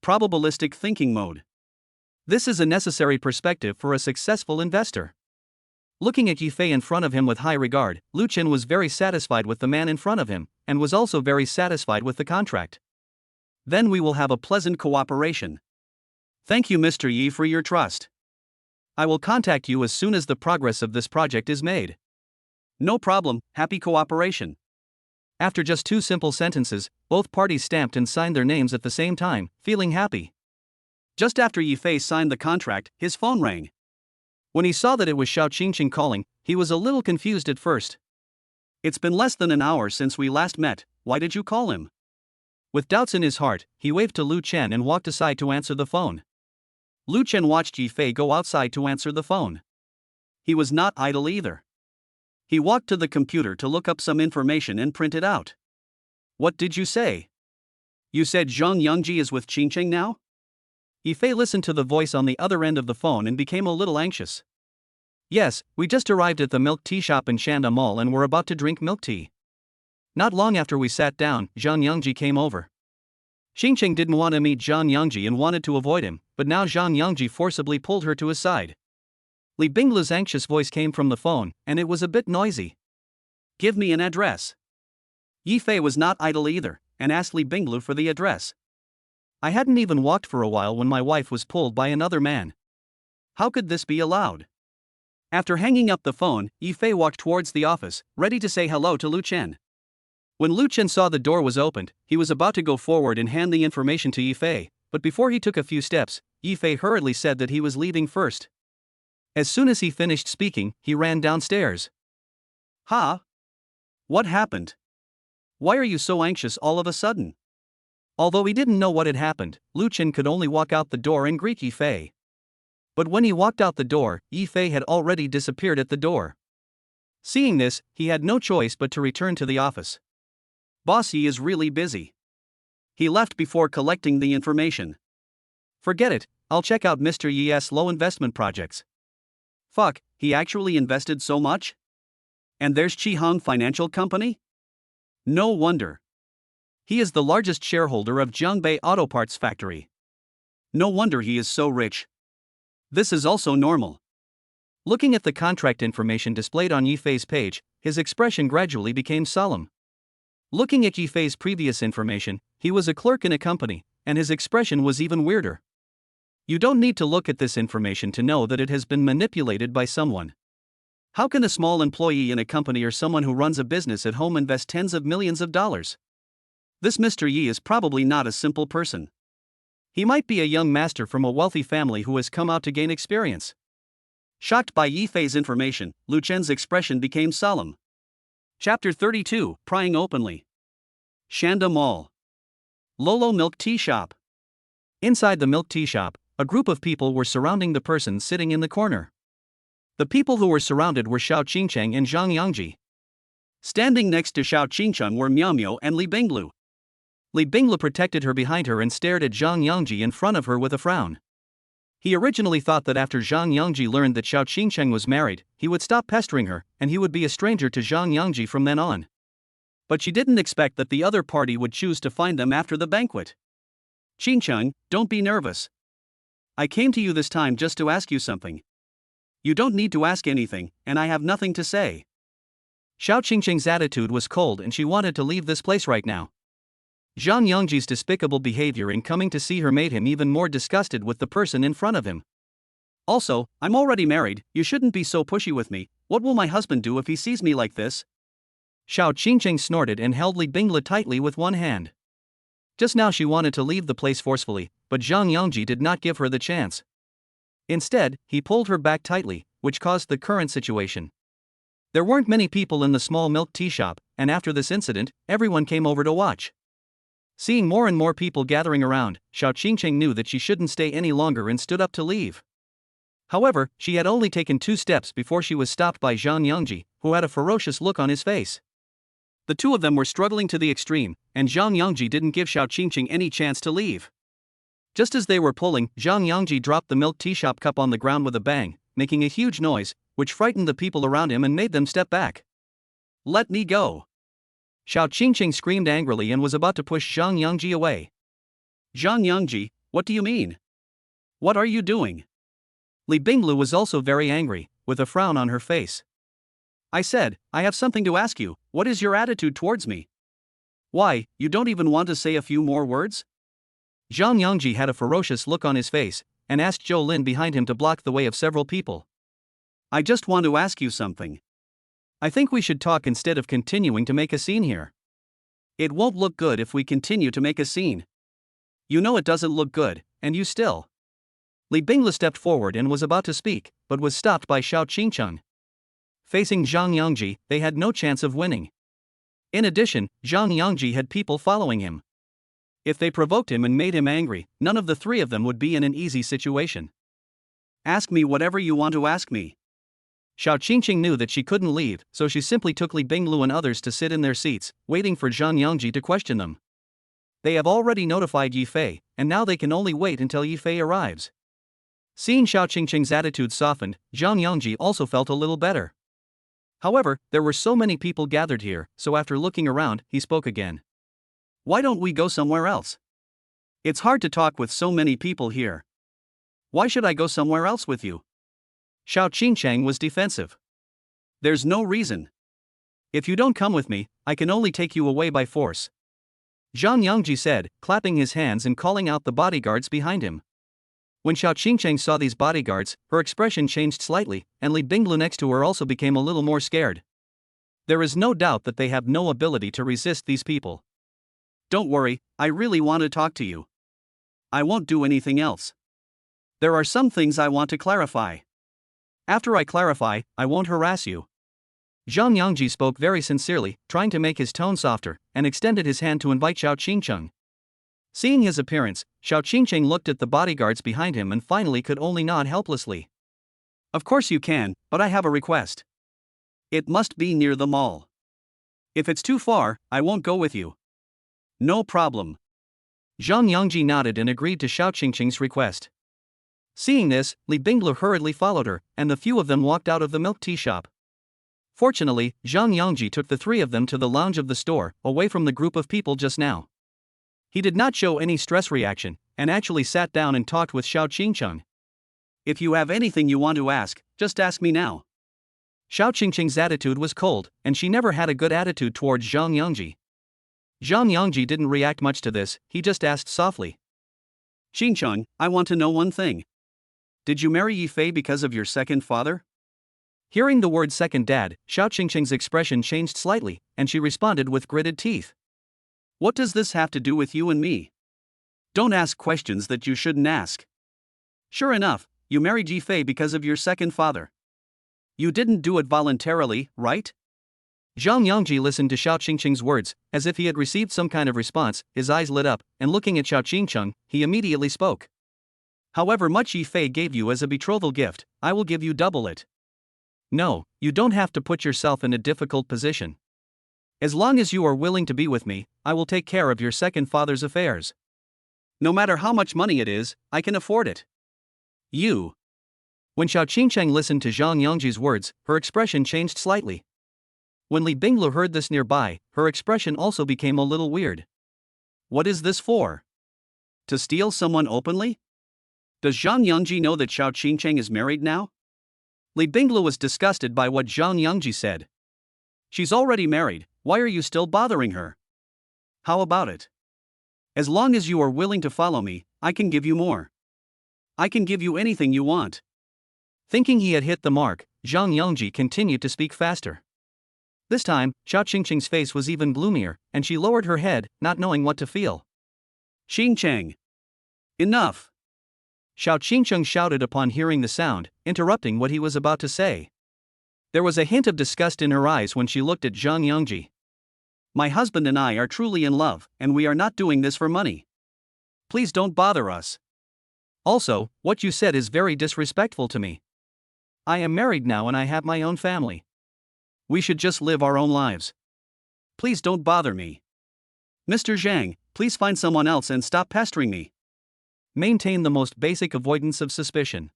Probabilistic thinking mode. This is a necessary perspective for a successful investor. Looking at Yifei in front of him with high regard, Lu Chen was very satisfied with the man in front of him, and was also very satisfied with the contract. Then we will have a pleasant cooperation. Thank you, Mr. Yi, for your trust. I will contact you as soon as the progress of this project is made. No problem, happy cooperation. After just 2 simple sentences, both parties stamped and signed their names at the same time, feeling happy. Just after Yifei signed the contract, his phone rang. When he saw that it was Xiao Qingqing calling, he was a little confused at first. It's been less than an hour since we last met, why did you call him? With doubts in his heart, he waved to Lu Chen and walked aside to answer the phone. Lu Chen watched Yifei go outside to answer the phone. He was not idle either. He walked to the computer to look up some information and print it out. What did you say? You said Zhang Yangji is with Qingqing now? Yifei listened to the voice on the other end of the phone and became a little anxious. Yes, we just arrived at the milk tea shop in Shanda Mall and were about to drink milk tea. Not long after we sat down, Zhang Yangji came over. Qingqing didn't want to meet Zhang Yangji and wanted to avoid him, but now Zhang Yangji forcibly pulled her to his side. Li Binglu's anxious voice came from the phone, and it was a bit noisy. Give me an address. Yifei was not idle either, and asked Li Binglu for the address. I hadn't even walked for a while when my wife was pulled by another man. How could this be allowed? After hanging up the phone, Yifei walked towards the office, ready to say hello to Lu Chen. When Lu Chen saw the door was opened, he was about to go forward and hand the information to Yifei, but before he took a few steps, Yifei hurriedly said that he was leaving first. As soon as he finished speaking, he ran downstairs. Huh? What happened? Why are you so anxious all of a sudden? Although he didn't know what had happened, Lu Chen could only walk out the door and greet Yifei. But when he walked out the door, Yifei had already disappeared at the door. Seeing this, he had no choice but to return to the office. Boss, he is really busy. He left before collecting the information. Forget it, I'll check out Mr. Yi's low investment projects. Fuck, he actually invested so much? And there's Qihong Financial Company? No wonder. He is the largest shareholder of Jiangbei Auto Parts Factory. No wonder he is so rich. This is also normal. Looking at the contract information displayed on Yifei's page, his expression gradually became solemn. Looking at Yifei's previous information, he was a clerk in a company, and his expression was even weirder. You don't need to look at this information to know that it has been manipulated by someone. How can a small employee in a company or someone who runs a business at home invest tens of millions of dollars? This Mr. Yi is probably not a simple person. He might be a young master from a wealthy family who has come out to gain experience. Shocked by Yifei's information, Lu Chen's expression became solemn. Chapter 32, Prying Openly. Shanda Mall. Lolo Milk Tea Shop. Inside the milk tea shop, a group of people were surrounding the person sitting in the corner. The people who were surrounded were Xiao Qingcheng and Zhang Yangji. Standing next to Xiao Qingcheng were Miao Miao and Li Binglu. Li Binglu protected her behind her and stared at Zhang Yangji in front of her with a frown. He originally thought that after Zhang Yangji learned that Xiao Qingcheng was married, he would stop pestering her, and he would be a stranger to Zhang Yangji from then on. But she didn't expect that the other party would choose to find them after the banquet. Qingcheng, don't be nervous. I came to you this time just to ask you something. You don't need to ask anything, and I have nothing to say. Xiao Qingcheng's attitude was cold and she wanted to leave this place right now. Zhang Yangji's despicable behavior in coming to see her made him even more disgusted with the person in front of him. Also, I'm already married, you shouldn't be so pushy with me. What will my husband do if he sees me like this? Xiao Qingcheng snorted and held Li Binglu tightly with one hand. Just now she wanted to leave the place forcefully, but Zhang Yangji did not give her the chance. Instead, he pulled her back tightly, which caused the current situation. There weren't many people in the small milk tea shop, and after this incident, everyone came over to watch. Seeing more and more people gathering around, Xiao Qingcheng knew that she shouldn't stay any longer and stood up to leave. However, she had only taken 2 steps before she was stopped by Zhang Yangji, who had a ferocious look on his face. The two of them were struggling to the extreme, and Zhang Yangji didn't give Xiao Qingcheng any chance to leave. Just as they were pulling, Zhang Yangji dropped the milk tea shop cup on the ground with a bang, making a huge noise, which frightened the people around him and made them step back. Let me go! Xiao Qingcheng screamed angrily and was about to push Zhang Yangji away. Zhang Yangji, what do you mean? What are you doing? Li Binglu was also very angry, with a frown on her face. I said, I have something to ask you, what is your attitude towards me? Why, you don't even want to say a few more words? Zhang Yangji had a ferocious look on his face, and asked Zhou Lin behind him to block the way of several people. I just want to ask you something. I think we should talk instead of continuing to make a scene here. It won't look good if we continue to make a scene. You know it doesn't look good, and you still. Li Binglu stepped forward and was about to speak, but was stopped by Xiao Qingcheng. Facing Zhang Yangji, they had no chance of winning. In addition, Zhang Yangji had people following him. If they provoked him and made him angry, none of the 3 of them would be in an easy situation. Ask me whatever you want to ask me. Xiao Qingcheng knew that she couldn't leave, so she simply took Li Binglu and others to sit in their seats, waiting for Zhang Yangji to question them. They have already notified Yifei, and now they can only wait until Yifei arrives. Seeing Xiao Qingcheng's attitude softened, Zhang Yangji also felt a little better. However, there were so many people gathered here, so after looking around, he spoke again. Why don't we go somewhere else? It's hard to talk with so many people here. Why should I go somewhere else with you? Xiao Qingcheng was defensive. There's no reason. If you don't come with me, I can only take you away by force. Zhang Yangji said, clapping his hands and calling out the bodyguards behind him. When Xiao Qingcheng saw these bodyguards, her expression changed slightly, and Li Binglu next to her also became a little more scared. There is no doubt that they have no ability to resist these people. Don't worry, I really want to talk to you. I won't do anything else. There are some things I want to clarify. After I clarify, I won't harass you. Zhang Yangji spoke very sincerely, trying to make his tone softer, and extended his hand to invite Xiao Qingcheng. Seeing his appearance, Xiao Qingcheng looked at the bodyguards behind him and finally could only nod helplessly. Of course you can, but I have a request. It must be near the mall. If it's too far, I won't go with you. No problem. Zhang Yangji nodded and agreed to Xiao Qingcheng's request. Seeing this, Li Binglu hurriedly followed her, and the few of them walked out of the milk tea shop. Fortunately, Zhang Yangji took the 3 of them to the lounge of the store, away from the group of people just now. He did not show any stress reaction, and actually sat down and talked with Xiao Qingcheng. If you have anything you want to ask, just ask me now. Xiao Qingcheng's attitude was cold, and she never had a good attitude towards Zhang Yangji. Zhang Yongji didn't react much to this, he just asked softly. Xincheng, I want to know one thing. Did you marry Yifei because of your second father? Hearing the word second dad, Xiao Qingqing's expression changed slightly, and she responded with gritted teeth. What does this have to do with you and me? Don't ask questions that you shouldn't ask. Sure enough, you married Yifei because of your second father. You didn't do it voluntarily, right? Zhang Yongji listened to Xiao Qingqing's words, as if he had received some kind of response. His eyes lit up, and looking at Xiao Qingqing, he immediately spoke. However much Yifei gave you as a betrothal gift, I will give you double it. No, you don't have to put yourself in a difficult position. As long as you are willing to be with me, I will take care of your second father's affairs. No matter how much money it is, I can afford it. You. When Xiao Qingqing listened to Zhang Yongji's words, her expression changed slightly. When Li Binglu heard this nearby, her expression also became a little weird. What is this for? To steal someone openly? Does Zhang Yongji know that Xiao Qingqing is married now? Li Binglu was disgusted by what Zhang Yongji said. She's already married, why are you still bothering her? How about it? As long as you are willing to follow me, I can give you more. I can give you anything you want. Thinking he had hit the mark, Zhang Yongji continued to speak faster. This time, Xiao Qingqing's face was even gloomier, and she lowered her head, not knowing what to feel. Xincheng. Enough. Xiao Qingqing shouted upon hearing the sound, interrupting what he was about to say. There was a hint of disgust in her eyes when she looked at Zhang Yongji. My husband and I are truly in love, and we are not doing this for money. Please don't bother us. Also, what you said is very disrespectful to me. I am married now and I have my own family. We should just live our own lives. Please don't bother me. Mr. Zhang, please find someone else and stop pestering me. Maintain the most basic avoidance of suspicion.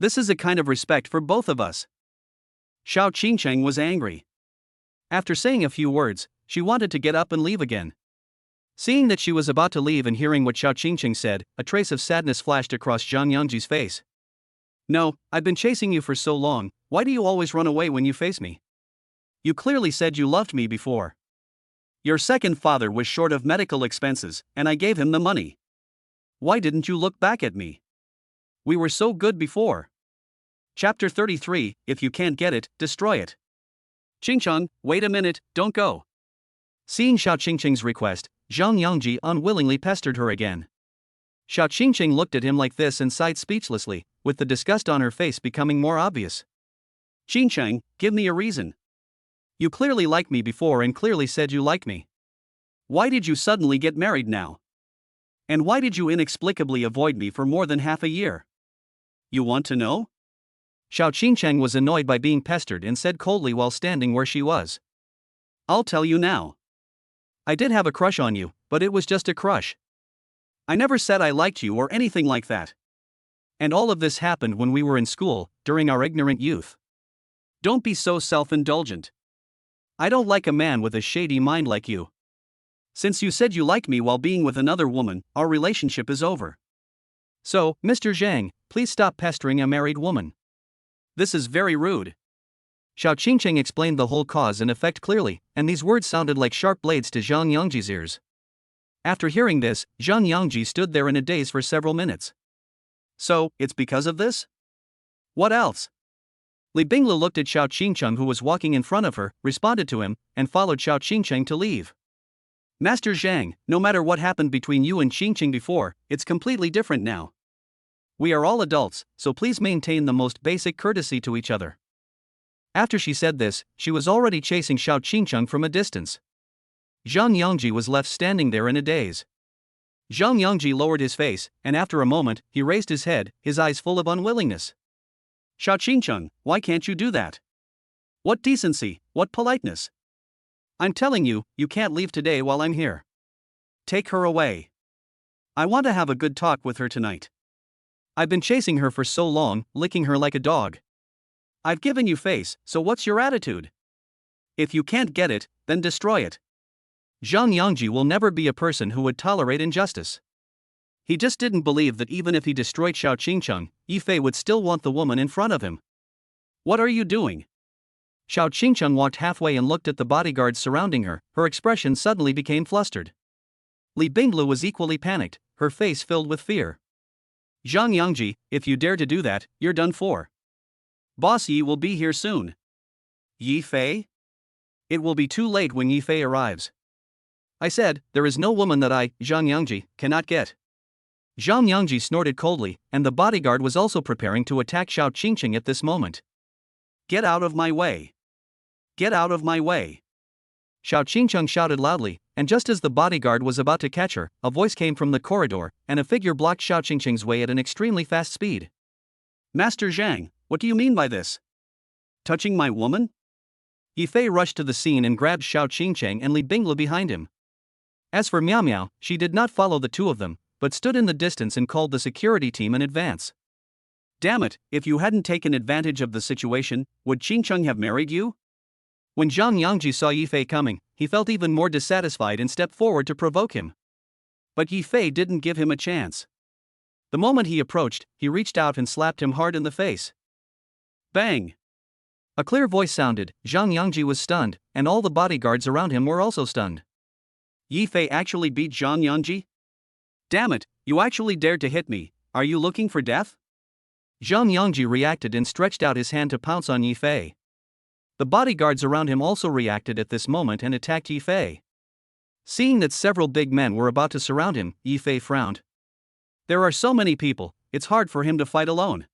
This is a kind of respect for both of us. Xiao Qingqing was angry. After saying a few words, she wanted to get up and leave again. Seeing that she was about to leave and hearing what Xiao Qingqing said, a trace of sadness flashed across Zhang Yongji's face. No, I've been chasing you for so long, why do you always run away when you face me? You clearly said you loved me before. Your second father was short of medical expenses, and I gave him the money. Why didn't you look back at me? We were so good before. Chapter 33, If you can't get it, destroy it. Qingcheng, wait a minute, don't go. Seeing Xiao Qingqing's request, Zhang Yongji unwillingly pestered her again. Xiao Qingqing looked at him like this and sighed speechlessly, with the disgust on her face becoming more obvious. Qingcheng, give me a reason. You clearly liked me before and clearly said you like me. Why did you suddenly get married now? And why did you inexplicably avoid me for more than half a year? You want to know? Xiao Qingqing was annoyed by being pestered and said coldly while standing where she was. I'll tell you now. I did have a crush on you, but it was just a crush. I never said I liked you or anything like that. And all of this happened when we were in school, during our ignorant youth. Don't be so self-indulgent. I don't like a man with a shady mind like you. Since you said you like me while being with another woman, our relationship is over. So, Mr. Zhang, please stop pestering a married woman. This is very rude. Xiao Qingqing explained the whole cause and effect clearly, and these words sounded like sharp blades to Zhang Yongji's ears. After hearing this, Zhang Yongji stood there in a daze for several minutes. So, it's because of this? What else? Li Binglu looked at Xiao Qingqing who was walking in front of her, responded to him, and followed Xiao Qingqing to leave. Master Zhang, no matter what happened between you and Qingqing before, it's completely different now. We are all adults, so please maintain the most basic courtesy to each other. After she said this, she was already chasing Xiao Qingqing from a distance. Zhang Yongji was left standing there in a daze. Zhang Yongji lowered his face, and after a moment, he raised his head, his eyes full of unwillingness. Xiao Qingqing, why can't you do that? What decency, what politeness? I'm telling you, you can't leave today while I'm here. Take her away. I want to have a good talk with her tonight. I've been chasing her for so long, licking her like a dog. I've given you face, so what's your attitude? If you can't get it, then destroy it. Zhang Yongji will never be a person who would tolerate injustice. He just didn't believe that even if he destroyed Xiao Qingqing, Yifei would still want the woman in front of him. What are you doing? Xiao Qingcheng walked halfway and looked at the bodyguards surrounding her. Her expression suddenly became flustered. Li Binglu was equally panicked, her face filled with fear. Zhang Yangji, if you dare to do that, you're done for. Boss Yi will be here soon. Yi Fei? It will be too late when Yi Fei arrives. I said, there is no woman that I, Zhang Yangji, cannot get. Zhang Yangji snorted coldly, and the bodyguard was also preparing to attack Xiao Qingcheng at this moment. Get out of my way! Get out of my way! Xiao Qingcheng shouted loudly, and just as the bodyguard was about to catch her, a voice came from the corridor, and a figure blocked Xiao Qingcheng's way at an extremely fast speed. Master Zhang, what do you mean by this? Touching my woman? Yi Fei rushed to the scene and grabbed Xiao Qingcheng and Li Binglu behind him. As for Miao Miao, she did not follow the two of them, but stood in the distance and called the security team in advance. Damn it, if you hadn't taken advantage of the situation, would Qingcheng have married you? When Zhang Yangji saw Yi Fei coming, he felt even more dissatisfied and stepped forward to provoke him. But Yi Fei didn't give him a chance. The moment he approached, he reached out and slapped him hard in the face. Bang! A clear voice sounded. Zhang Yangji was stunned, and all the bodyguards around him were also stunned. Yi Fei actually beat Zhang Yangji? Damn it, you actually dared to hit me, are you looking for death? Zhang Yangji reacted and stretched out his hand to pounce on Yi Fei. The bodyguards around him also reacted at this moment and attacked Yi Fei. Seeing that several big men were about to surround him, Yi Fei frowned. There are so many people, it's hard for him to fight alone.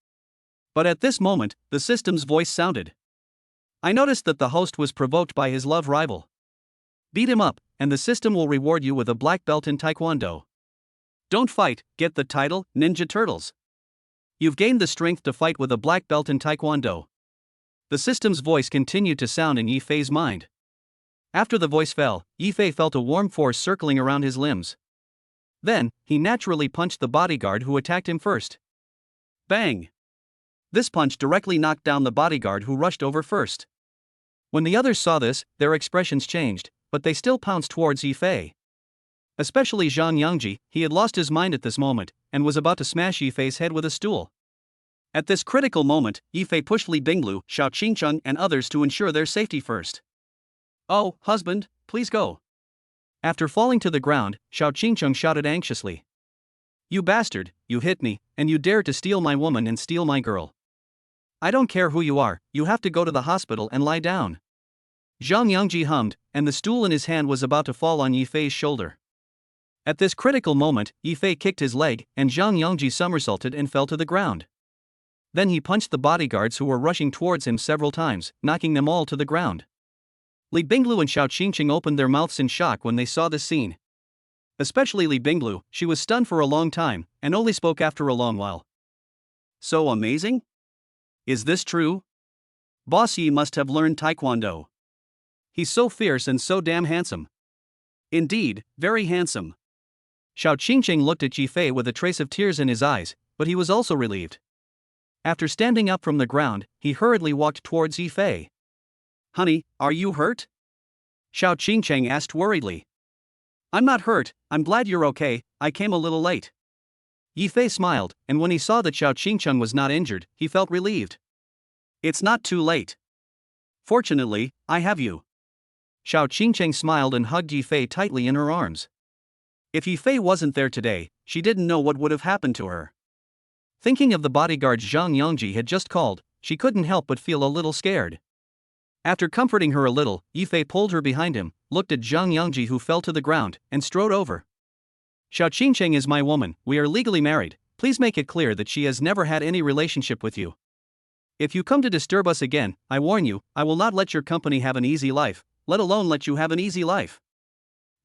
But at this moment, the system's voice sounded. I noticed that the host was provoked by his love rival. Beat him up, and the system will reward you with a black belt in Taekwondo. Don't fight, get the title, Ninja Turtles. You've gained the strength to fight with a black belt in Taekwondo. The system's voice continued to sound in Yi Fei's mind. After the voice fell, Yi Fei felt a warm force circling around his limbs. Then, he naturally punched the bodyguard who attacked him first. Bang! This punch directly knocked down the bodyguard who rushed over first. When the others saw this, their expressions changed, but they still pounced towards Yi Fei. Especially Zhang Yangji, he had lost his mind at this moment, and was about to smash Yi Fei's head with a stool. At this critical moment, Yi Fei pushed Li Binglu, Xiao Qingcheng and others to ensure their safety first. Oh, husband, please go. After falling to the ground, Xiao Qingcheng shouted anxiously. You bastard, you hit me, and you dared to steal my woman and steal my girl. I don't care who you are, you have to go to the hospital and lie down. Zhang Yangji hummed, and the stool in his hand was about to fall on Yi Fei's shoulder. At this critical moment, Yi Fei kicked his leg, and Zhang Yangji somersaulted and fell to the ground. Then he punched the bodyguards who were rushing towards him several times, knocking them all to the ground. Li Binglu and Xiao Qingcheng opened their mouths in shock when they saw this scene. Especially Li Binglu, she was stunned for a long time, and only spoke after a long while. So amazing? Is this true? Boss Yi must have learned Taekwondo. He's so fierce and so damn handsome. Indeed, very handsome. Xiao Qingcheng looked at Yi Fei with a trace of tears in his eyes, but he was also relieved. After standing up from the ground, he hurriedly walked towards Yi Fei. Honey, are you hurt? Xiao Qingcheng asked worriedly. I'm not hurt, I'm glad you're okay, I came a little late. Yi Fei smiled, and when he saw that Xiao Qingcheng was not injured, he felt relieved. It's not too late. Fortunately, I have you. Xiao Qingcheng smiled and hugged Yi Fei tightly in her arms. If Yi Fei wasn't there today, she didn't know what would have happened to her. Thinking of the bodyguards Zhang Yangji had just called, she couldn't help but feel a little scared. After comforting her a little, Yi Fei pulled her behind him, looked at Zhang Yangji who fell to the ground, and strode over. Xiao Qingcheng is my woman, we are legally married, please make it clear that she has never had any relationship with you. If you come to disturb us again, I warn you, I will not let your company have an easy life, let alone let you have an easy life.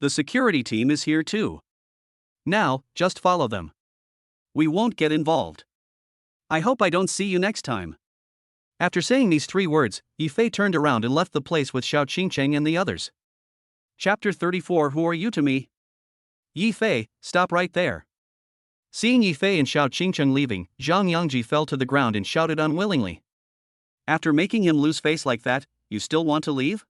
The security team is here too. Now, just follow them. We won't get involved. I hope I don't see you next time. After saying these 3 words, Yi Fei turned around and left the place with Xiao Qingcheng and the others. Chapter 34 Who are you to me? Yi Fei, stop right there. Seeing Yi Fei and Xiao Qingcheng leaving, Zhang Yangji fell to the ground and shouted unwillingly. After making him lose face like that, you still want to leave?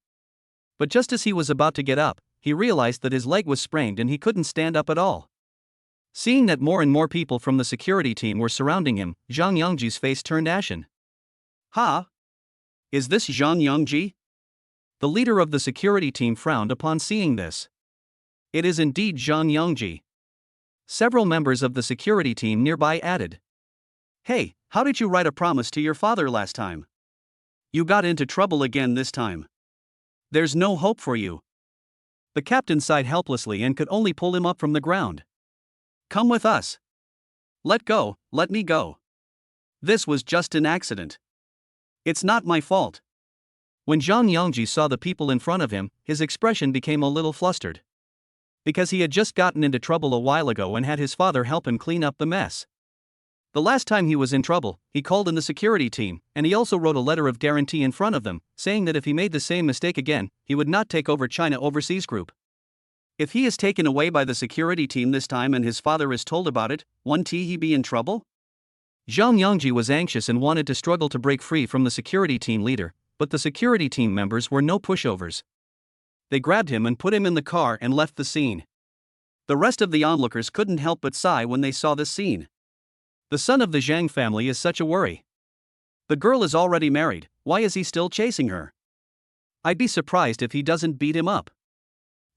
But just as he was about to get up, he realized that his leg was sprained and he couldn't stand up at all. Seeing that more and more people from the security team were surrounding him, Zhang Yangji's face turned ashen. Ha! Is this Zhang Yongji? The leader of the security team frowned upon seeing this. It is indeed Zhang Yongji. Several members of the security team nearby added. Hey, how did you write a promise to your father last time? You got into trouble again this time. There's no hope for you. The captain sighed helplessly and could only pull him up from the ground. Come with us. Let me go. This was just an accident. It's not my fault. When Zhang Yongji saw the people in front of him, his expression became a little flustered. Because he had just gotten into trouble a while ago and had his father help him clean up the mess. The last time he was in trouble, he called in the security team, and he also wrote a letter of guarantee in front of them, saying that if he made the same mistake again, he would not take over China Overseas Group. If he is taken away by the security team this time and his father is told about it, won't he be in trouble? Zhang Yongji was anxious and wanted to struggle to break free from the security team leader, but the security team members were no pushovers. They grabbed him and put him in the car and left the scene. The rest of the onlookers couldn't help but sigh when they saw this scene. The son of the Zhang family is such a worry. The girl is already married, why is he still chasing her? I'd be surprised if he doesn't beat him up.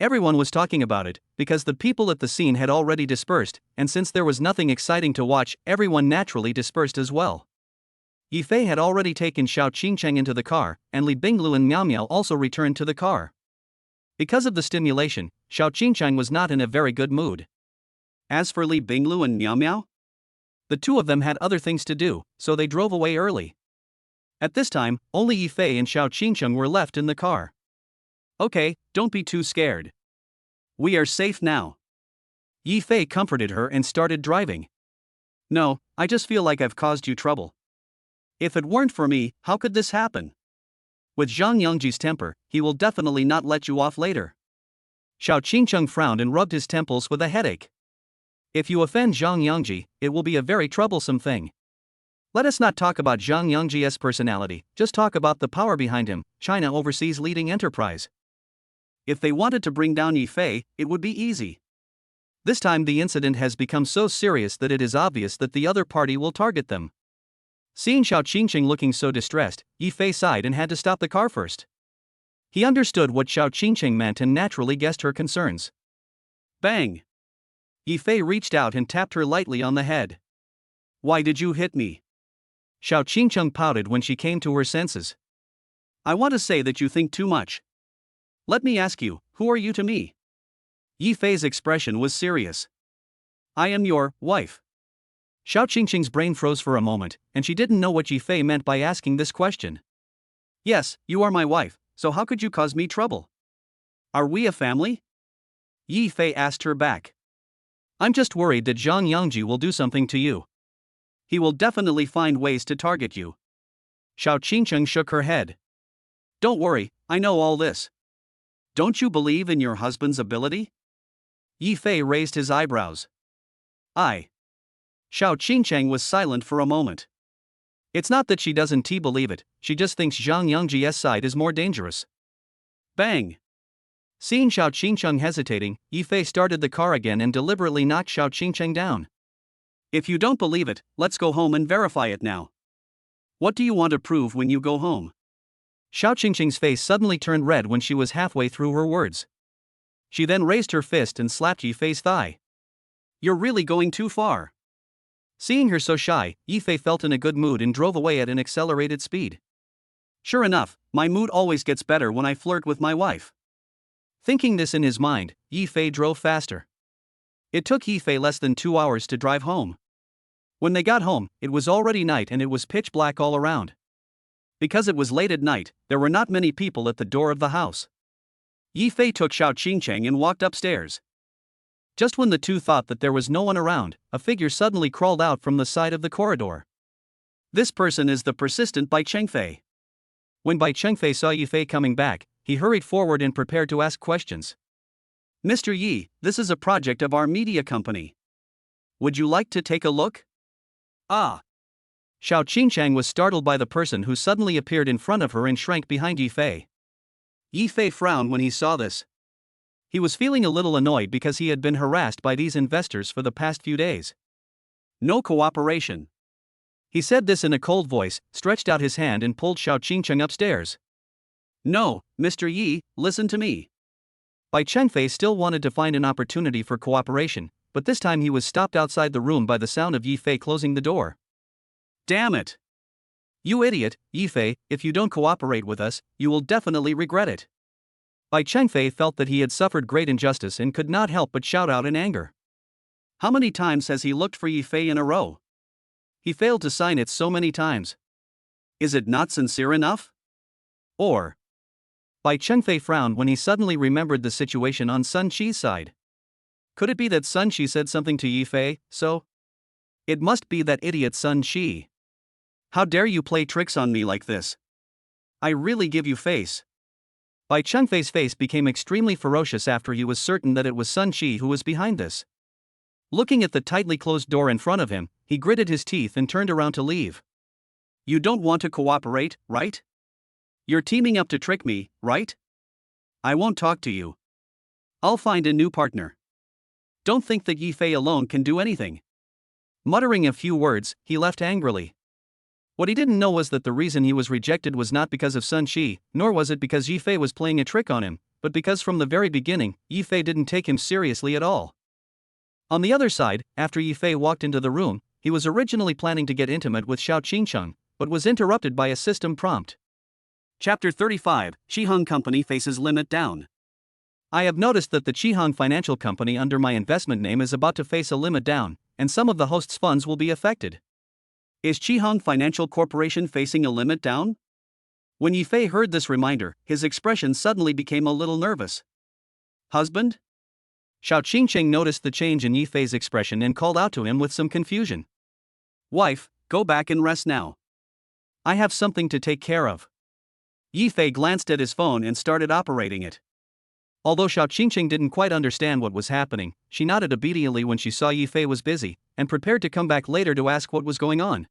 Everyone was talking about it, because the people at the scene had already dispersed, and since there was nothing exciting to watch, everyone naturally dispersed as well. Yi Fei had already taken Xiao Qingcheng into the car, and Li Binglu and Miao Miao also returned to the car. Because of the stimulation, Xiao Qingcheng was not in a very good mood. As for Li Binglu and Miao Miao, the two of them had other things to do, so they drove away early. At this time, only Yi Fei and Xiao Qingcheng were left in the car. Okay, don't be too scared. We are safe now. Yi Fei comforted her and started driving. No, I just feel like I've caused you trouble. If it weren't for me, how could this happen? With Zhang Yongji's temper, he will definitely not let you off later. Xiao Qingcheng frowned and rubbed his temples with a headache. If you offend Zhang Yongji, it will be a very troublesome thing. Let us not talk about Zhang Yongji's personality, just talk about the power behind him, China Overseas leading enterprise. If they wanted to bring down Yi Fei, it would be easy. This time the incident has become so serious that it is obvious that the other party will target them. Seeing Xiao Qingcheng looking so distressed, Yi Fei sighed and had to stop the car first. He understood what Xiao Qingcheng meant and naturally guessed her concerns. Bang! Yi Fei reached out and tapped her lightly on the head. Why did you hit me? Xiao Qingcheng pouted when she came to her senses. I want to say that you think too much. Let me ask you, who are you to me? Yi Fei's expression was serious. I am your wife. Xiao Qingcheng's brain froze for a moment, and she didn't know what Yi Fei meant by asking this question. Yes, you are my wife, so how could you cause me trouble? Are we a family? Yi Fei asked her back. I'm just worried that Zhang Yongji will do something to you. He will definitely find ways to target you. Xiao Qingcheng shook her head. Don't worry, I know all this. Don't you believe in your husband's ability? Yi Fei raised his eyebrows. Xiao Qingcheng was silent for a moment. It's not that she doesn't believe it, she just thinks Zhang Yongji's side is more dangerous. Bang! Seeing Xiao Qingcheng hesitating, Yi Fei started the car again and deliberately knocked Xiao Qingcheng down. If you don't believe it, let's go home and verify it now. What do you want to prove when you go home? Xiao Qingcheng's face suddenly turned red when she was halfway through her words. She then raised her fist and slapped Yi Fei's thigh. You're really going too far. Seeing her so shy, Yi Fei felt in a good mood and drove away at an accelerated speed. Sure enough, my mood always gets better when I flirt with my wife. Thinking this in his mind, Yi Fei drove faster. It took Yi Fei less than 2 hours to drive home. When they got home, it was already night and it was pitch black all around. Because it was late at night, there were not many people at the door of the house. Yi Fei took Xiao Qingcheng and walked upstairs. Just when the two thought that there was no one around, a figure suddenly crawled out from the side of the corridor. This person is the persistent Bai Chengfei. When Bai Chengfei saw Yi Fei coming back, he hurried forward and prepared to ask questions. Mr. Yi, this is a project of our media company. Would you like to take a look? Ah! Xiao Qingcheng was startled by the person who suddenly appeared in front of her and shrank behind Yi Fei. Yi Fei frowned when he saw this. He was feeling a little annoyed because he had been harassed by these investors for the past few days. No cooperation. He said this in a cold voice, stretched out his hand and pulled Xiao Qingcheng upstairs. No, Mr. Yi, listen to me. Bai Chengfei still wanted to find an opportunity for cooperation, but this time he was stopped outside the room by the sound of Yi Fei closing the door. Damn it! You idiot, Yi Fei, if you don't cooperate with us, you will definitely regret it. Bai Chengfei felt that he had suffered great injustice and could not help but shout out in anger. How many times has he looked for Yi Fei in a row? He failed to sign it so many times. Is it not sincere enough? Or? Bai Chengfei frowned when he suddenly remembered the situation on Sun Qi's side. Could it be that Sun Qi said something to Yi Fei, so? It must be that idiot Sun Qi. How dare you play tricks on me like this? I really give you face. Bai Chengfei's face became extremely ferocious after he was certain that it was Sun Qi who was behind this. Looking at the tightly closed door in front of him, he gritted his teeth and turned around to leave. You don't want to cooperate, right? You're teaming up to trick me, right? I won't talk to you. I'll find a new partner. Don't think that Yi Fei alone can do anything. Muttering a few words, he left angrily. What he didn't know was that the reason he was rejected was not because of Sun Qi, nor was it because Yi Fei was playing a trick on him, but because from the very beginning, Yi Fei didn't take him seriously at all. On the other side, after Yi Fei walked into the room, he was originally planning to get intimate with Xiao Qingcheng, but was interrupted by a system prompt. Chapter 35, Qihang Company faces limit down. I have noticed that the Qihang Financial Company under my investment name is about to face a limit down, and some of the host's funds will be affected. Is Qihang Financial Corporation facing a limit down? When Yi Fei heard this reminder, his expression suddenly became a little nervous. Husband? Xiao Qingcheng noticed the change in Yi Fei's expression and called out to him with some confusion. Wife, go back and rest now. I have something to take care of. Yi Fei glanced at his phone and started operating it. Although Xiao Qingcheng didn't quite understand what was happening, she nodded obediently when she saw Yi Fei was busy, and prepared to come back later to ask what was going on.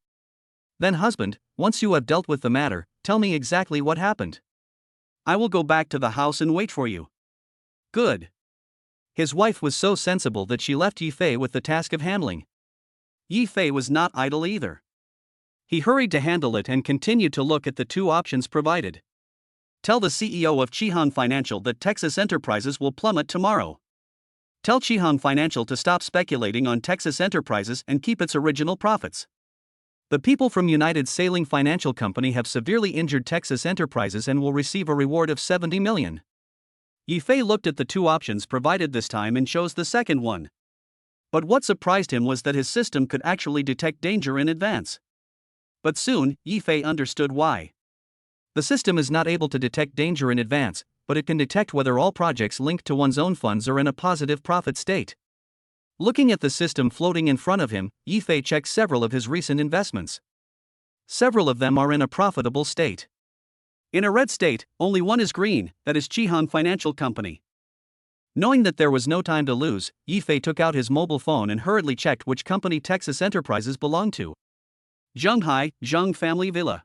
Then husband, once you have dealt with the matter, tell me exactly what happened. I will go back to the house and wait for you. Good. His wife was so sensible that she left Yi Fei with the task of handling. Yi Fei was not idle either. He hurried to handle it and continued to look at the two options provided. Tell the CEO of Qihang Financial that Texas Enterprises will plummet tomorrow. Tell Qihang Financial to stop speculating on Texas Enterprises and keep its original profits. The people from United Sailing Financial Company have severely injured Texas Enterprises and will receive a reward of $70 million. Yi Fei looked at the two options provided this time and chose the second one. But what surprised him was that his system could actually detect danger in advance. But soon, Yi Fei understood why. The system is not able to detect danger in advance, but it can detect whether all projects linked to one's own funds are in a positive profit state. Looking at the system floating in front of him, Yi Fei checked several of his recent investments. Several of them are in a profitable state. In a red state, only one is green, that is Qihang Financial Company. Knowing that there was no time to lose, Yi Fei took out his mobile phone and hurriedly checked which company Texas Enterprises belonged to. Zhenghai, Zheng Family Villa.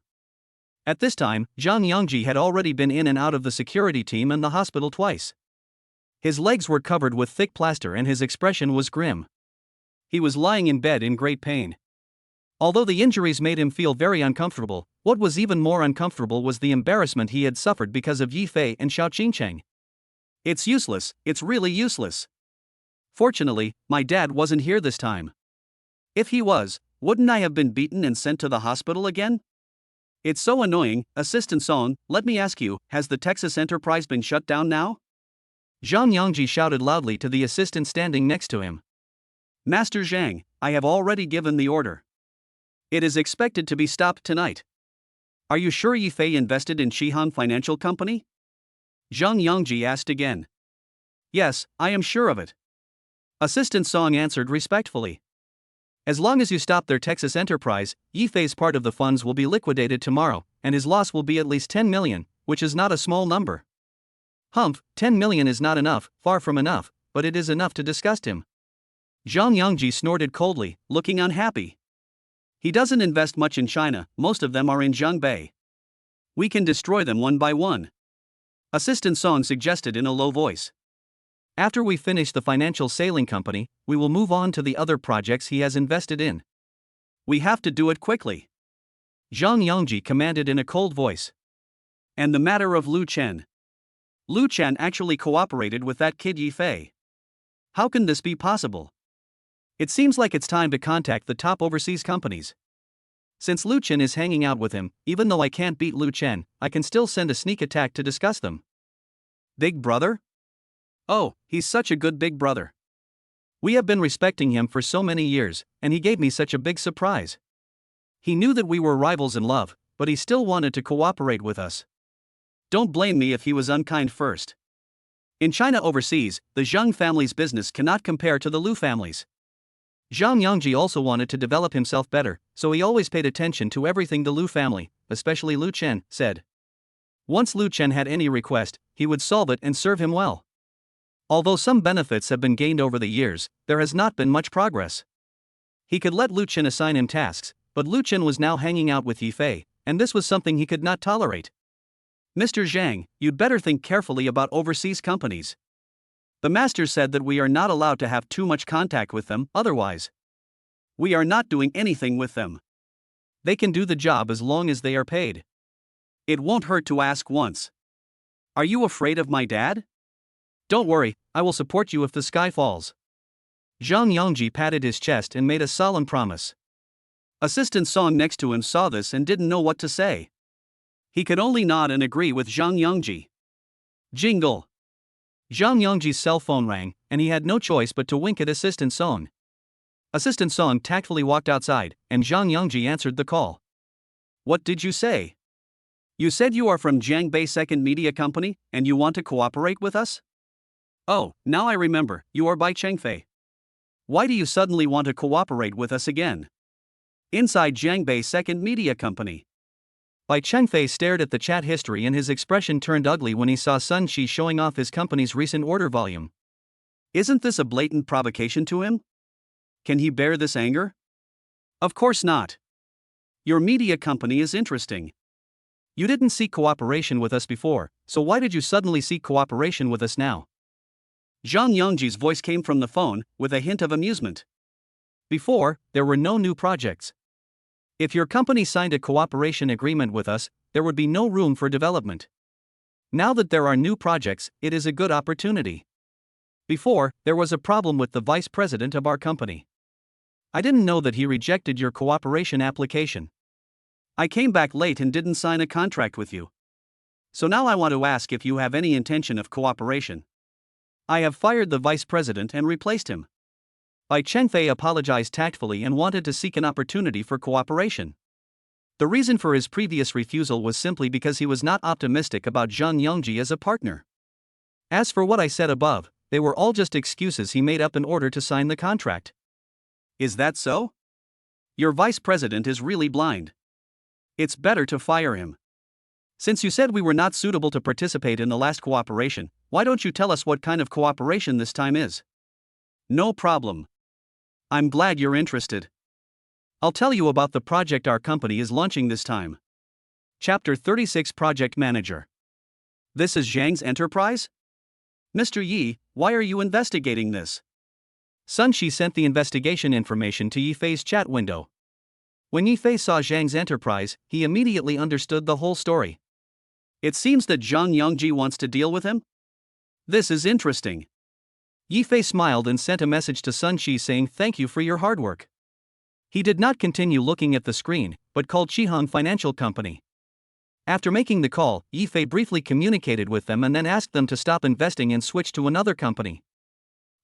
At this time, Zhang Yongji had already been in and out of the security team and the hospital twice. His legs were covered with thick plaster and his expression was grim. He was lying in bed in great pain. Although the injuries made him feel very uncomfortable, what was even more uncomfortable was the embarrassment he had suffered because of Yi Fei and Xiao Qingcheng. It's useless, it's really useless. Fortunately, my dad wasn't here this time. If he was, wouldn't I have been beaten and sent to the hospital again? It's so annoying. Assistant Song, let me ask you, has the Texas Enterprise been shut down now? Zhang Yongji shouted loudly to the assistant standing next to him. Master Zhang, I have already given the order. It is expected to be stopped tonight. Are you sure Yi Fei invested in Qihang Financial Company? Zhang Yongji asked again. Yes, I am sure of it. Assistant Song answered respectfully. As long as you stop their Texas Enterprise, Yi Fei's part of the funds will be liquidated tomorrow, and his loss will be at least 10 million, which is not a small number. Humph, 10 million is not enough, far from enough, but it is enough to disgust him. Zhang Yongji snorted coldly, looking unhappy. He doesn't invest much in China, most of them are in Zhongbei. We can destroy them one by one. Assistant Song suggested in a low voice. After we finish the financial sailing company, we will move on to the other projects he has invested in. We have to do it quickly, Zhang Yongji commanded in a cold voice. And the matter of Lu Chen. Lu Chen actually cooperated with that kid Yi Fei. How can this be possible? It seems like it's time to contact the top overseas companies. Since Lu Chen is hanging out with him, even though I can't beat Lu Chen, I can still send a sneak attack to discuss them. Big brother? Oh, he's such a good big brother. We have been respecting him for so many years, and he gave me such a big surprise. He knew that we were rivals in love, but he still wanted to cooperate with us. Don't blame me if he was unkind first. In China overseas, the Zhang family's business cannot compare to the Lu family's. Zhang Yongji also wanted to develop himself better, so he always paid attention to everything the Lu family, especially Lu Chen, said. Once Lu Chen had any request, he would solve it and serve him well. Although some benefits have been gained over the years, there has not been much progress. He could let Lu Chen assign him tasks, but Lu Chen was now hanging out with Yi Fei, and this was something he could not tolerate. Mr. Zhang, you'd better think carefully about overseas companies. The master said that we are not allowed to have too much contact with them, otherwise we are not doing anything with them. They can do the job as long as they are paid. It won't hurt to ask once. Are you afraid of my dad? Don't worry, I will support you if the sky falls. Zhang Yongji patted his chest and made a solemn promise. Assistant Song next to him saw this and didn't know what to say. He could only nod and agree with Zhang Yongji. Jingle. Zhang Yongji's cell phone rang, and he had no choice but to wink at Assistant Song. Assistant Song tactfully walked outside, and Zhang Yongji answered the call. What did you say? You said you are from Jiangbei Second Media Company, and you want to cooperate with us? Oh, now I remember, you are by Chengfei. Why do you suddenly want to cooperate with us again? Inside Jiangbei Second Media Company. Bai Chengfei stared at the chat history and his expression turned ugly when he saw Sun Shi showing off his company's recent order volume. Isn't this a blatant provocation to him? Can he bear this anger? Of course not. Your media company is interesting. You didn't seek cooperation with us before, so why did you suddenly seek cooperation with us now? Zhang Yongji's voice came from the phone, with a hint of amusement. Before, there were no new projects. If your company signed a cooperation agreement with us, there would be no room for development. Now that there are new projects, it is a good opportunity. Before, there was a problem with the vice president of our company. I didn't know that he rejected your cooperation application. I came back late and didn't sign a contract with you. So now I want to ask if you have any intention of cooperation. I have fired the vice president and replaced him. Bai Chengfei apologized tactfully and wanted to seek an opportunity for cooperation. The reason for his previous refusal was simply because he was not optimistic about Zhang Yongji as a partner. As for what I said above, they were all just excuses he made up in order to sign the contract. Is that so? Your vice president is really blind. It's better to fire him. Since you said we were not suitable to participate in the last cooperation, why don't you tell us what kind of cooperation this time is? No problem. I'm glad you're interested. I'll tell you about the project our company is launching this time. Chapter 36 Project Manager. This is Zhang's enterprise? Mr. Yi, why are you investigating this? Sun Shi sent the investigation information to Yi Fei's chat window. When Yi Fei saw Zhang's enterprise, he immediately understood the whole story. It seems that Zhang Yongji wants to deal with him? This is interesting. Yi Fei smiled and sent a message to Sun Shi saying thank you for your hard work. He did not continue looking at the screen, but called Qihang Financial Company. After making the call, Yi Fei briefly communicated with them and then asked them to stop investing and switch to another company.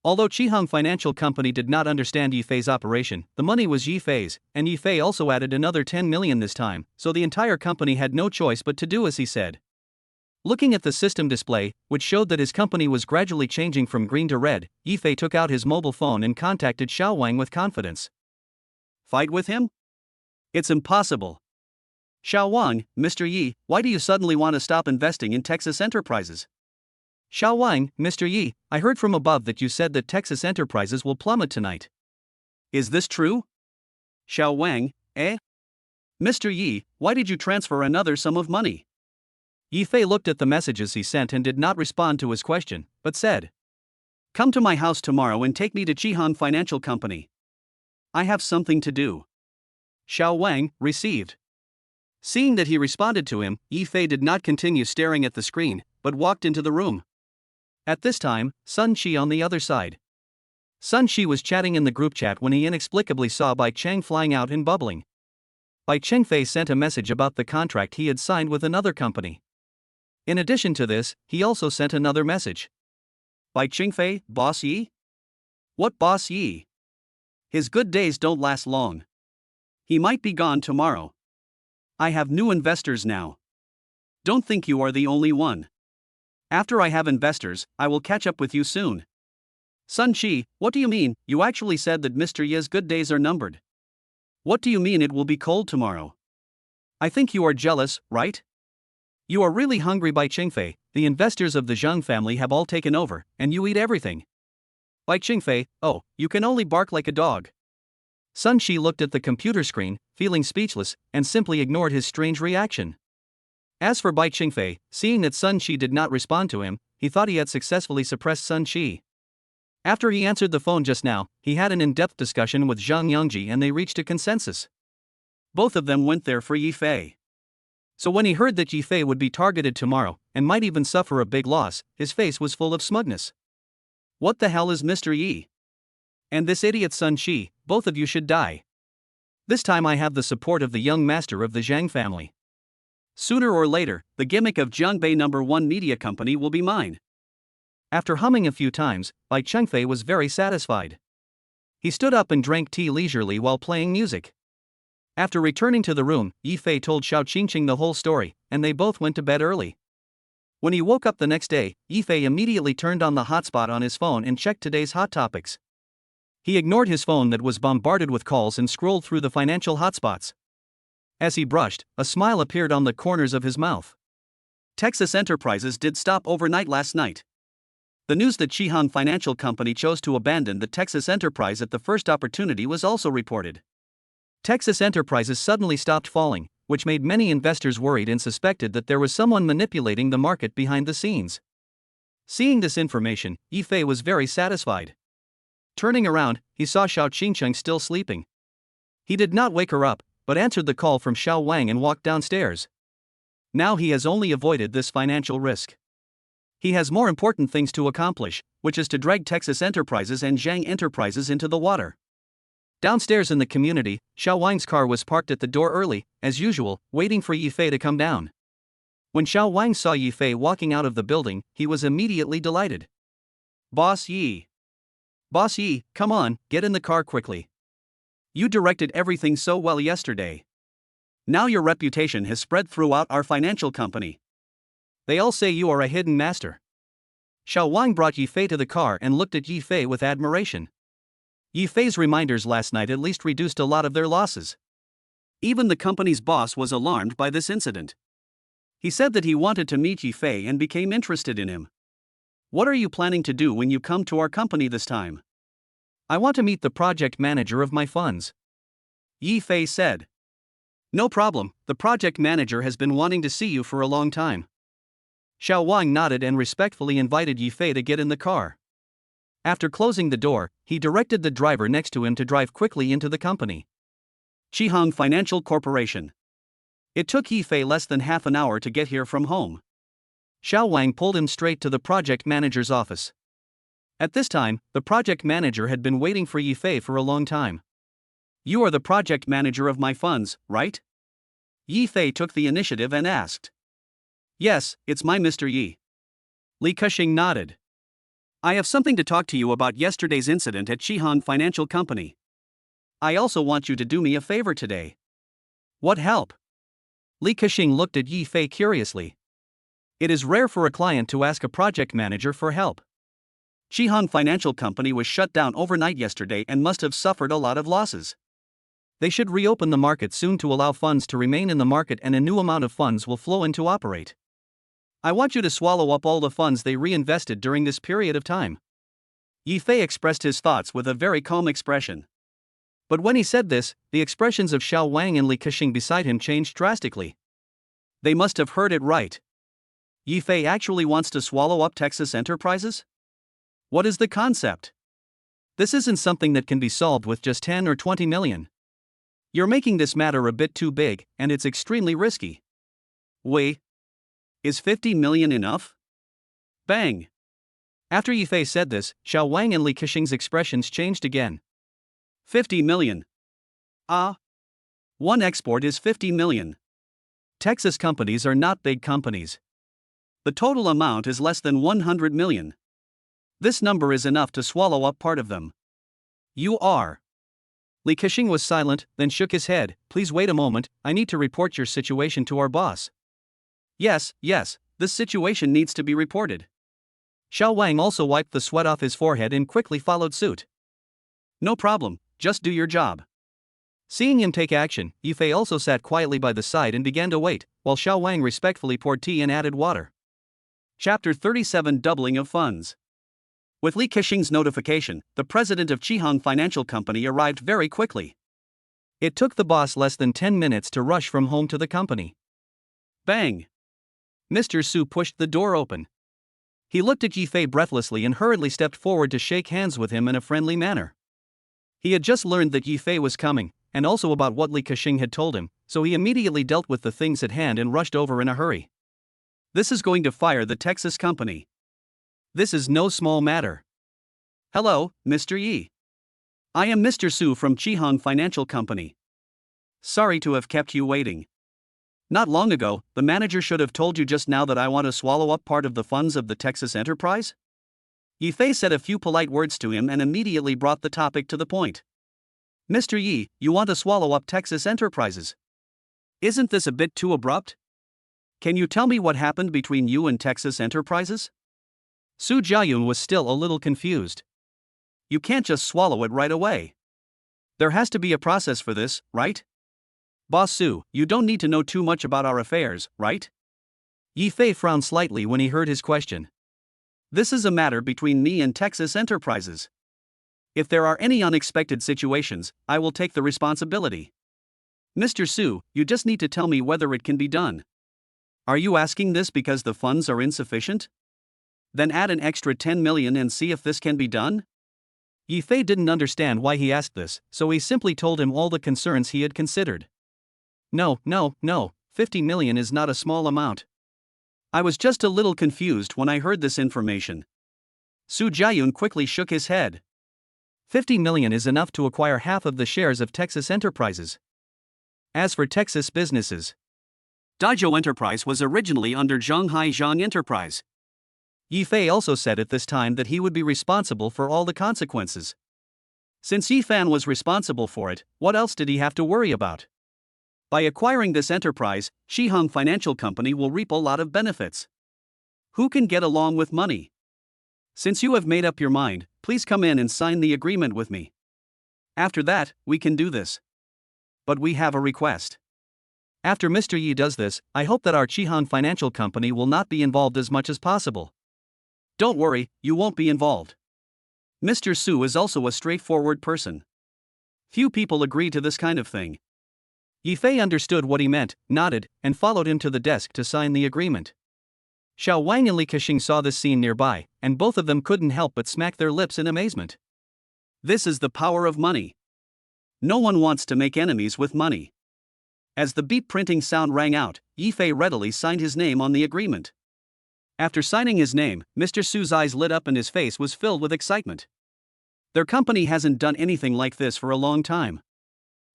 Although Qihang Financial Company did not understand Yi Fei's operation, the money was Yi Fei's, and Yi Fei also added another 10 million this time, so the entire company had no choice but to do as he said. Looking at the system display, which showed that his company was gradually changing from green to red, Yi Fei took out his mobile phone and contacted Xiao Wang with confidence. Fight with him? It's impossible. Xiao Wang, Mr. Yi, why do you suddenly want to stop investing in Texas Enterprises? Xiao Wang, Mr. Yi, I heard from above that you said that Texas Enterprises will plummet tonight. Is this true? Xiao Wang, eh? Mr. Yi, why did you transfer another sum of money? Yi Fei looked at the messages he sent and did not respond to his question, but said, Come to my house tomorrow and take me to Qihang Financial Company. I have something to do. Xiao Wang, received. Seeing that he responded to him, Yifei did not continue staring at the screen, but walked into the room. At this time, Sun Qi on the other side. Sun Qi was chatting in the group chat when he inexplicably saw Bai Cheng flying out and bubbling. Bai Chengfei sent a message about the contract he had signed with another company. In addition to this, he also sent another message. Bai Chengfei, Boss Yi? What Boss Yi? His good days don't last long. He might be gone tomorrow. I have new investors now. Don't think you are the only one. After I have investors, I will catch up with you soon. Sun Qi, what do you mean? You actually said that Mr. Ye's good days are numbered. What do you mean it will be cold tomorrow? I think you are jealous, right? You are really hungry. Bai Chengfei. The investors of the Zheng family have all taken over, and you eat everything. Bai Chengfei, oh, you can only bark like a dog. Sun Qi looked at the computer screen, feeling speechless, and simply ignored his strange reaction. As for Bai Chengfei, seeing that Sun Qi did not respond to him, he thought he had successfully suppressed Sun Qi. After he answered the phone just now, he had an in-depth discussion with Zhang Yongji and they reached a consensus. Both of them went there for Yifei. So when he heard that Yifei would be targeted tomorrow, and might even suffer a big loss, his face was full of smugness. What the hell is Mr. Yi? And this idiot Sun Qi, both of you should die. This time I have the support of the young master of the Zhang family. Sooner or later, the gimmick of Jiangbei #1 media company will be mine. After humming a few times, Bai Chengfei was very satisfied. He stood up and drank tea leisurely while playing music. After returning to the room, Yifei told Xiao Qingqing the whole story, and they both went to bed early. When he woke up the next day, Yifei immediately turned on the hotspot on his phone and checked today's hot topics. He ignored his phone that was bombarded with calls and scrolled through the financial hotspots. As he brushed, a smile appeared on the corners of his mouth. Texas Enterprises did stop overnight last night. The news that Shihan Financial Company chose to abandon the Texas Enterprise at the first opportunity was also reported. Texas Enterprises suddenly stopped falling, which made many investors worried and suspected that there was someone manipulating the market behind the scenes. Seeing this information, Yifei was very satisfied. Turning around, he saw Xiao Qingqing still sleeping. He did not wake her up, but answered the call from Xiao Wang and walked downstairs. Now he has only avoided this financial risk. He has more important things to accomplish, which is to drag Texas Enterprises and Zhang Enterprises into the water. Downstairs in the community, Xiao Wang's car was parked at the door early, as usual, waiting for Yifei to come down. When Xiao Wang saw Yifei walking out of the building, he was immediately delighted. Boss Yi. Boss Yi, come on, get in the car quickly. You directed everything so well yesterday. Now your reputation has spread throughout our financial company. They all say you are a hidden master. Xiao Wang brought Yifei to the car and looked at Yifei with admiration. Yifei's reminders last night at least reduced a lot of their losses. Even the company's boss was alarmed by this incident. He said that he wanted to meet Yifei and became interested in him. What are you planning to do when you come to our company this time? I want to meet the project manager of my funds. Yifei said. No problem, the project manager has been wanting to see you for a long time. Xiao Wang nodded and respectfully invited Yifei to get in the car. After closing the door, he directed the driver next to him to drive quickly into the company. Qihang Financial Corporation. It took Yifei less than half an hour to get here from home. Xiao Wang pulled him straight to the project manager's office. At this time, the project manager had been waiting for Yifei for a long time. You are the project manager of my funds, right? Yifei took the initiative and asked. Yes, it's my Mr. Yi. Li Keqing nodded. I have something to talk to you about yesterday's incident at Shihan Financial Company. I also want you to do me a favor today. What help? Li Keqing looked at Yifei curiously. It is rare for a client to ask a project manager for help. Shihan Financial Company was shut down overnight yesterday and must have suffered a lot of losses. They should reopen the market soon to allow funds to remain in the market and a new amount of funds will flow in to operate. I want you to swallow up all the funds they reinvested during this period of time. Yifei expressed his thoughts with a very calm expression. But when he said this, the expressions of Xiao Wang and Li Keqing beside him changed drastically. They must have heard it right. Yifei actually wants to swallow up Texas Enterprises? What is the concept? This isn't something that can be solved with just 10 or 20 million. You're making this matter a bit too big, and it's extremely risky. Wait. Is 50 million enough? Bang! After Yifei said this, Xiao Wang and Li Kexing's expressions changed again. 50 million. Ah. One export is 50 million. Texas companies are not big companies. The total amount is less than 100 million. This number is enough to swallow up part of them. You are. Li Kexing was silent, then shook his head. Please wait a moment, I need to report your situation to our boss. Yes, this situation needs to be reported. Xiao Wang also wiped the sweat off his forehead and quickly followed suit. No problem, just do your job. Seeing him take action, Yifei also sat quietly by the side and began to wait, while Xiao Wang respectfully poured tea and added water. Chapter 37 Doubling of Funds. With Li Kexing's notification, the president of Qihang Financial Company arrived very quickly. It took the boss less than 10 minutes to rush from home to the company. Bang! Mr. Su pushed the door open. He looked at Yifei breathlessly and hurriedly stepped forward to shake hands with him in a friendly manner. He had just learned that Yifei was coming, and also about what Li Kexing had told him, so he immediately dealt with the things at hand and rushed over in a hurry. This is going to fire the Texas company. This is no small matter. Hello, Mr. Yi. I am Mr. Su from Qihang Financial Company. Sorry to have kept you waiting. Not long ago, the manager should have told you just now that I want to swallow up part of the funds of the Texas enterprise? Yifei said a few polite words to him and immediately brought the topic to the point. Mr. Yi, you want to swallow up Texas enterprises? Isn't this a bit too abrupt? Can you tell me what happened between you and Texas Enterprises? Su Jiayun was still a little confused. You can't just swallow it right away. There has to be a process for this, right? Boss Su, you don't need to know too much about our affairs, right? Yifei frowned slightly when he heard his question. This is a matter between me and Texas Enterprises. If there are any unexpected situations, I will take the responsibility. Mr. Su, you just need to tell me whether it can be done. Are you asking this because the funds are insufficient? Then add an extra 10 million and see if this can be done? Yifei didn't understand why he asked this, so he simply told him all the concerns he had considered. No, 50 million is not a small amount. I was just a little confused when I heard this information. Su Jiayun quickly shook his head. 50 million is enough to acquire half of the shares of Texas Enterprises. As for Texas businesses, Daijo Enterprise was originally under Zhonghai Zhang Enterprise. Yifei also said at this time that he would be responsible for all the consequences. Since Yifan was responsible for it, what else did he have to worry about? By acquiring this enterprise, Qihang Financial Company will reap a lot of benefits. Who can get along with money? Since you have made up your mind, please come in and sign the agreement with me. After that, we can do this. But we have a request. After Mr. Yi does this, I hope that our Qihang Financial Company will not be involved as much as possible. Don't worry, you won't be involved. Mr. Su is also a straightforward person. Few people agree to this kind of thing. Yifei understood what he meant, nodded, and followed him to the desk to sign the agreement. Xiao Wang and Li Kexing saw this scene nearby, and both of them couldn't help but smack their lips in amazement. This is the power of money. No one wants to make enemies with money. As the beep printing sound rang out, Yifei readily signed his name on the agreement. After signing his name, Mr. Su's eyes lit up and his face was filled with excitement. Their company hasn't done anything like this for a long time.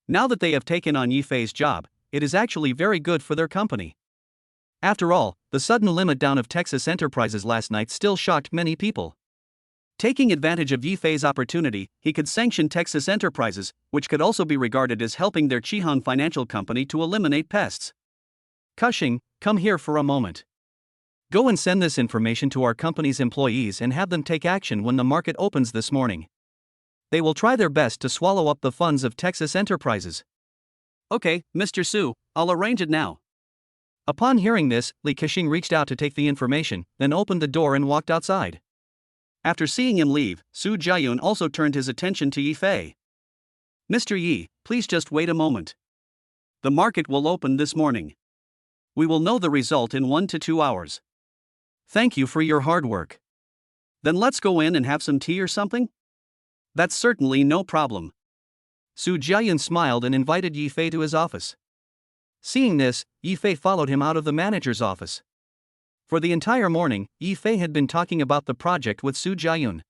Now that they have taken on Yifei's job, it is actually very good for their company. After all, the sudden limit down of Texas Enterprises last night still shocked many people. Taking advantage of Yifei's opportunity, he could sanction Texas Enterprises, which could also be regarded as helping their Qihang Financial Company to eliminate pests. Cushing, come here for a moment. Go and send this information to our company's employees and have them take action when the market opens this morning. They will try their best to swallow up the funds of Texas Enterprises. Okay, Mr. Su, I'll arrange it now. Upon hearing this, Li Kexing reached out to take the information, then opened the door and walked outside. After seeing him leave, Su Jiayun also turned his attention to Yifei. Mr. Yi, please just wait a moment. The market will open this morning. We will know the result in 1 to 2 hours. Thank you for your hard work. Then let's go in and have some tea or something? That's certainly no problem. Su Jiayun smiled and invited Yi Fei to his office. Seeing this, Yi Fei followed him out of the manager's office. For the entire morning, Yi Fei had been talking about the project with Su Jiayun.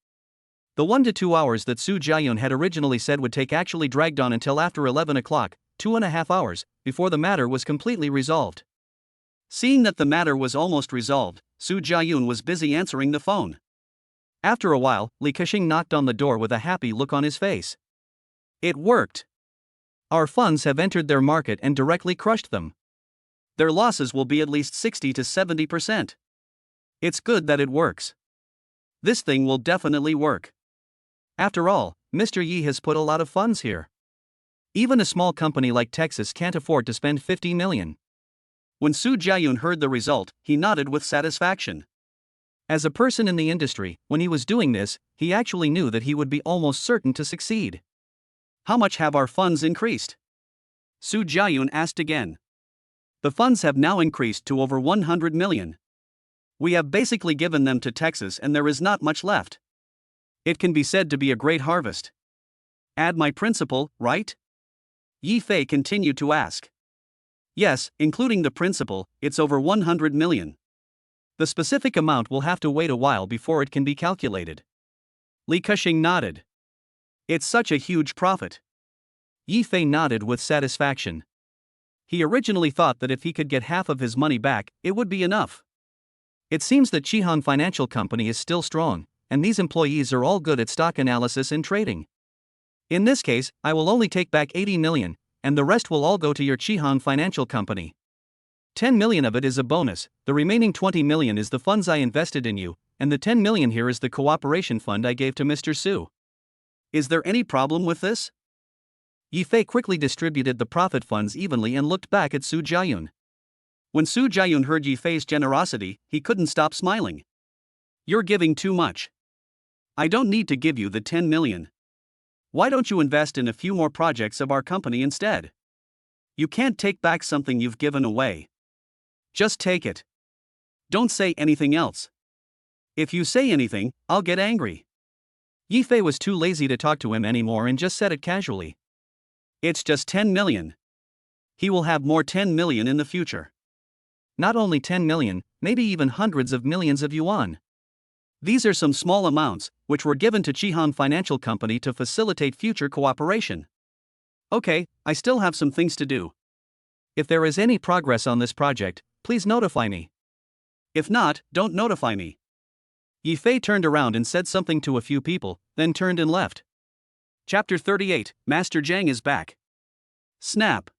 The 1 to 2 hours that Su Jiayun had originally said would take actually dragged on until after 11 o'clock, 2.5 hours, before the matter was completely resolved. Seeing that the matter was almost resolved, Su Jiayun was busy answering the phone. After a while, Li Kexing knocked on the door with a happy look on his face. It worked. Our funds have entered their market and directly crushed them. Their losses will be at least 60 to 70%. It's good that it works. This thing will definitely work. After all, Mr. Yi has put a lot of funds here. Even a small company like Texas can't afford to spend 50 million. When Su Jiayun heard the result, he nodded with satisfaction. As a person in the industry, when he was doing this, he actually knew that he would be almost certain to succeed. How much have our funds increased? Su Jiayun asked again. The funds have now increased to over 100 million. We have basically given them to Texas and there is not much left. It can be said to be a great harvest. Add my principal, right? Yi Fei continued to ask. Yes, including the principal, it's over 100 million. The specific amount will have to wait a while before it can be calculated. Li Kexing nodded. It's such a huge profit. Yi Fei nodded with satisfaction. He originally thought that if he could get half of his money back, it would be enough. It seems that Chihan Financial Company is still strong, and these employees are all good at stock analysis and trading. In this case, I will only take back 80 million, and the rest will all go to your Chihan Financial Company. 10 million of it is a bonus, the remaining 20 million is the funds I invested in you, and the 10 million here is the cooperation fund I gave to Mr. Su. Is there any problem with this? Yi Fei quickly distributed the profit funds evenly and looked back at Su Jiayun. When Su Jiayun heard Yi Fei's generosity, he couldn't stop smiling. You're giving too much. I don't need to give you the 10 million. Why don't you invest in a few more projects of our company instead? You can't take back something you've given away. Just take it. Don't say anything else. If you say anything, I'll get angry. Yi Fei was too lazy to talk to him anymore and just said it casually. It's just 10 million. He will have more 10 million in the future. Not only 10 million, maybe even hundreds of millions of yuan. These are some small amounts, which were given to Chihan Financial Company to facilitate future cooperation. Okay, I still have some things to do. If there is any progress on this project, please notify me. If not, don't notify me. Yi Fei turned around and said something to a few people, then turned and left. Chapter 38, Master Zhang is back. Snap.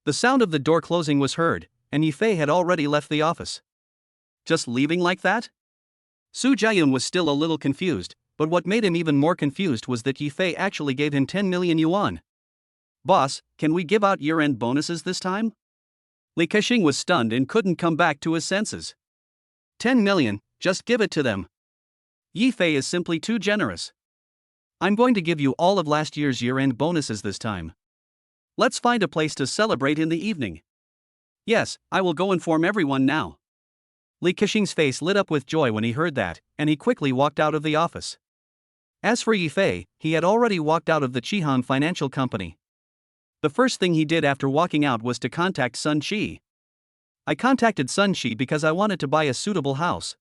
The sound of the door closing was heard, and Yi Fei had already left the office. Just leaving like that? Su Jiayun was still a little confused, but what made him even more confused was that Yi Fei actually gave him 10 million yuan. Boss, can we give out year-end bonuses this time? Li Kexing was stunned and couldn't come back to his senses. 10 million, just give it to them. Yi Fei is simply too generous. I'm going to give you all of last year's year-end bonuses this time. Let's find a place to celebrate in the evening. Yes, I will go inform everyone now. Li Kexing's face lit up with joy when he heard that, and he quickly walked out of the office. As for Yi Fei, he had already walked out of the Chihan Financial Company. The first thing he did after walking out was to contact Sun Shi. I contacted Sun Shi because I wanted to buy a suitable house.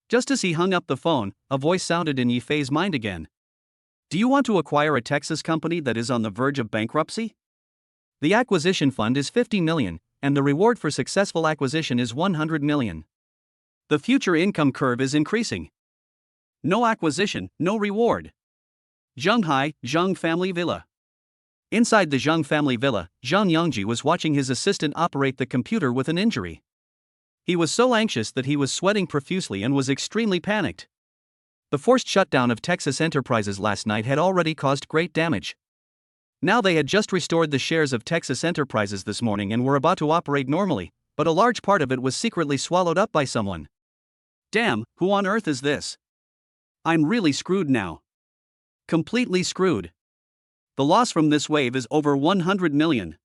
Just as he hung up the phone, a voice sounded in Yi Fei's mind again. Do you want to acquire a Texas company that is on the verge of bankruptcy? The acquisition fund is 50 million, and the reward for successful acquisition is 100 million. The future income curve is increasing. No acquisition, no reward. Zhenghai, Zheng Family Villa. Inside the Zheng family villa, Zhang Yongji was watching his assistant operate the computer with an injury. He was so anxious that he was sweating profusely and was extremely panicked. The forced shutdown of Texas Enterprises last night had already caused great damage. Now they had just restored the shares of Texas Enterprises this morning and were about to operate normally, but a large part of it was secretly swallowed up by someone. Damn, who on earth is this? I'm really screwed now. Completely screwed. The loss from this wave is over 100 million.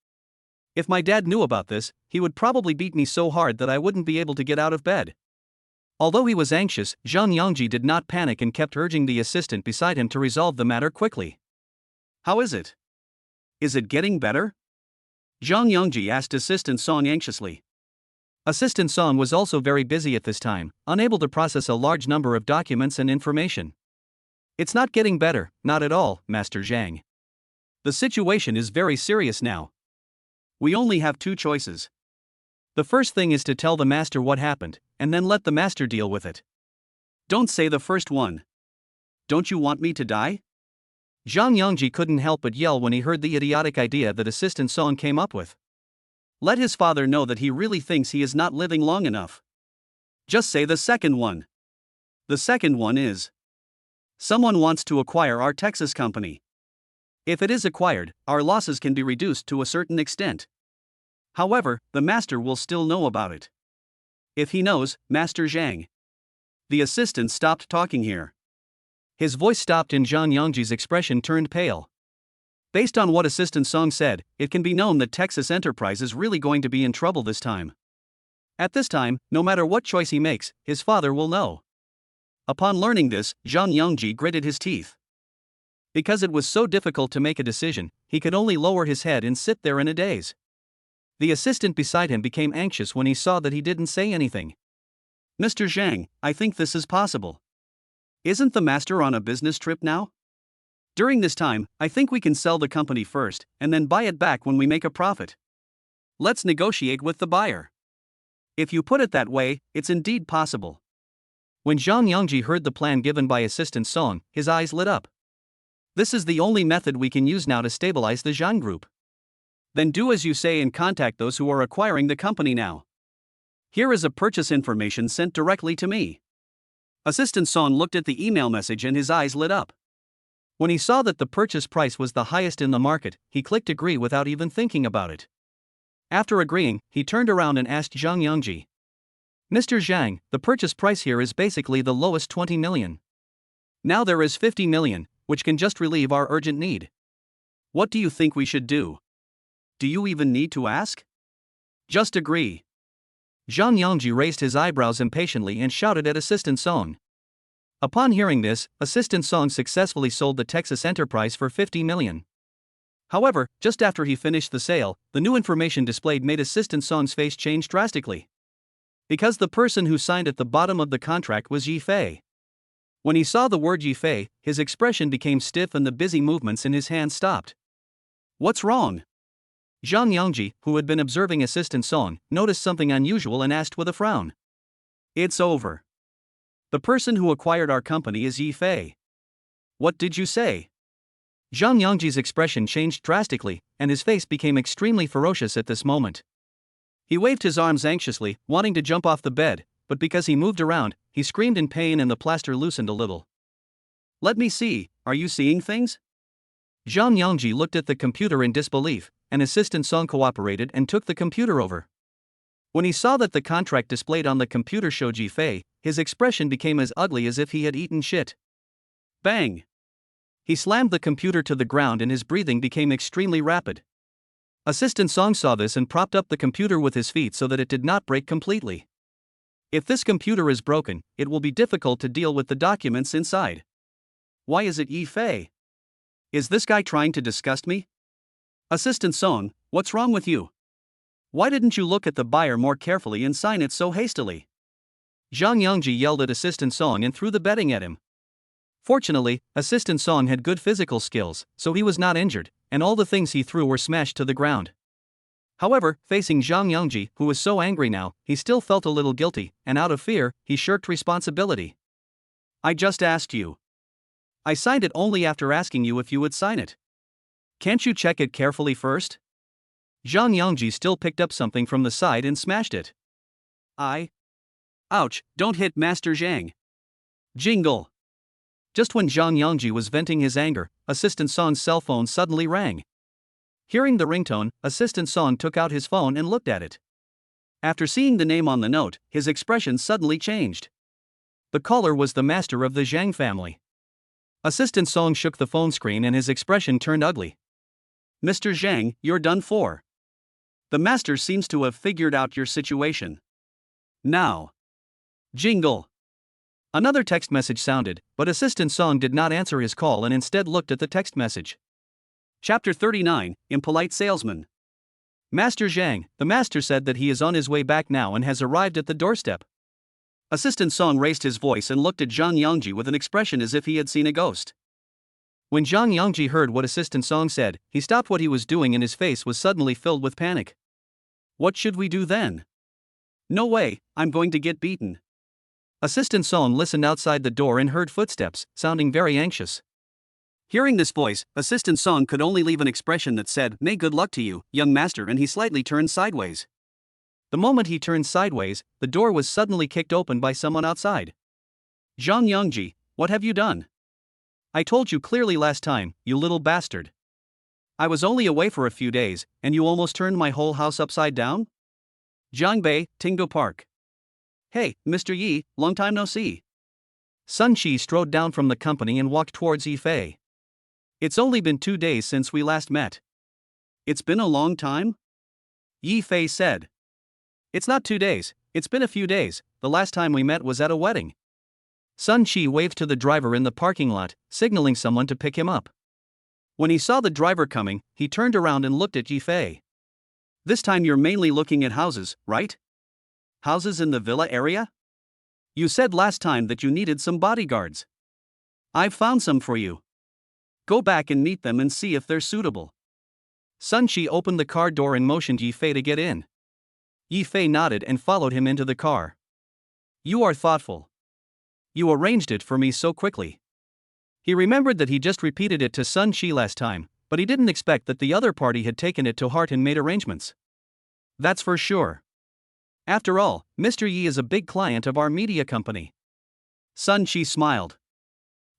If my dad knew about this, he would probably beat me so hard that I wouldn't be able to get out of bed. Although he was anxious, Zhang Yongji did not panic and kept urging the assistant beside him to resolve the matter quickly. How is it? Is it getting better? Zhang Yongji asked Assistant Song anxiously. Assistant Song was also very busy at this time, unable to process a large number of documents and information. It's not getting better, not at all, Master Zhang. The situation is very serious now. We only have two choices. The first thing is to tell the master what happened, and then let the master deal with it. Don't say the first one. Don't you want me to die? Zhang Yongji couldn't help but yell when he heard the idiotic idea that Assistant Song came up with. Let his father know that he really thinks he is not living long enough. Just say the second one. The second one is: someone wants to acquire our Texas company. If it is acquired, our losses can be reduced to a certain extent. However, the master will still know about it. If he knows, Master Zhang. The assistant stopped talking here. His voice stopped and Zhang Yongji's expression turned pale. Based on what Assistant Song said, it can be known that Texas Enterprise is really going to be in trouble this time. At this time, no matter what choice he makes, his father will know. Upon learning this, Zhang Yongji gritted his teeth. Because it was so difficult to make a decision, he could only lower his head and sit there in a daze. The assistant beside him became anxious when he saw that he didn't say anything. Mr. Zhang, I think this is possible. Isn't the master on a business trip now? During this time, I think we can sell the company first, and then buy it back when we make a profit. Let's negotiate with the buyer. If you put it that way, it's indeed possible. When Zhang Yongji heard the plan given by Assistant Song, his eyes lit up. This is the only method we can use now to stabilize the Zhang group. Then do as you say and contact those who are acquiring the company now. Here is a purchase information sent directly to me. Assistant Song looked at the email message and his eyes lit up. When he saw that the purchase price was the highest in the market, he clicked agree without even thinking about it. After agreeing, he turned around and asked Zhang Yongji. Mr. Zhang, the purchase price here is basically the lowest 20 million. Now there is 50 million, which can just relieve our urgent need. What do you think we should do? Do you even need to ask? Just agree. Zhang Yongji raised his eyebrows impatiently and shouted at Assistant Song. Upon hearing this, Assistant Song successfully sold the Texas Enterprise for 50 million. However, just after he finished the sale, the new information displayed made Assistant Song's face change drastically. Because the person who signed at the bottom of the contract was Yi Fei. When he saw the word Yi Fei, his expression became stiff and the busy movements in his hands stopped. What's wrong? Zhang Yongji, who had been observing Assistant Song, noticed something unusual and asked with a frown. It's over. The person who acquired our company is Yi Fei. What did you say? Zhang Yongji's expression changed drastically, and his face became extremely ferocious at this moment. He waved his arms anxiously, wanting to jump off the bed, but because he moved around, he screamed in pain and the plaster loosened a little. Let me see, are you seeing things? Zhang Yongji looked at the computer in disbelief, and Assistant Song cooperated and took the computer over. When he saw that the contract displayed on the computer showed Yi Fei, his expression became as ugly as if he had eaten shit. Bang! He slammed the computer to the ground and his breathing became extremely rapid. Assistant Song saw this and propped up the computer with his feet so that it did not break completely. If this computer is broken, it will be difficult to deal with the documents inside. Why is it Yi Fei? Is this guy trying to disgust me? Assistant Song, what's wrong with you? Why didn't you look at the buyer more carefully and sign it so hastily? Zhang Yongji yelled at Assistant Song and threw the bedding at him. Fortunately, Assistant Song had good physical skills, so he was not injured, and all the things he threw were smashed to the ground. However, facing Zhang Yongji, who was so angry now, he still felt a little guilty, and out of fear, he shirked responsibility. I just asked you. I signed it only after asking you if you would sign it. Can't you check it carefully first? Zhang Yongji still picked up something from the side and smashed it. Ouch, don't hit Master Zhang. Jingle. Just when Zhang Yongji was venting his anger, Assistant Song's cell phone suddenly rang. Hearing the ringtone, Assistant Song took out his phone and looked at it. After seeing the name on the note, his expression suddenly changed. The caller was the master of the Zhang family. Assistant Song shook the phone screen and his expression turned ugly. Mr. Zhang, you're done for. The master seems to have figured out your situation. Now. Jingle. Another text message sounded, but Assistant Song did not answer his call and instead looked at the text message. Chapter 39, Impolite Salesman. Master Zhang, the master said that he is on his way back now and has arrived at the doorstep. Assistant Song raised his voice and looked at Zhang Yangji with an expression as if he had seen a ghost. When Zhang Yangji heard what Assistant Song said, he stopped what he was doing and his face was suddenly filled with panic. What should we do then? No way, I'm going to get beaten. Assistant Song listened outside the door and heard footsteps, sounding very anxious. Hearing this voice, Assistant Song could only leave an expression that said, "May good luck to you, young master," and he slightly turned sideways. The moment he turned sideways, the door was suddenly kicked open by someone outside. Zhang Yangji, what have you done? I told you clearly last time, you little bastard. I was only away for a few days, and you almost turned my whole house upside down? Jiangbei, Tingo Park. Hey, Mr. Yi, long time no see. Sun Shi strode down from the company and walked towards Yi Fei. It's only been 2 days since we last met. It's been a long time? Yi Fei said. It's not 2 days, it's been a few days, the last time we met was at a wedding. Sun Shi waved to the driver in the parking lot, signaling someone to pick him up. When he saw the driver coming, he turned around and looked at Yi Fei. This time you're mainly looking at houses, right? Houses in the villa area? You said last time that you needed some bodyguards. I've found some for you. Go back and meet them and see if they're suitable. Sun Shi opened the car door and motioned Yi Fei to get in. Yi Fei nodded and followed him into the car. You are thoughtful. You arranged it for me so quickly. He remembered that he just repeated it to Sun Shi last time, but he didn't expect that the other party had taken it to heart and made arrangements. That's for sure. After all, Mr. Yi is a big client of our media company. Sun Shi smiled.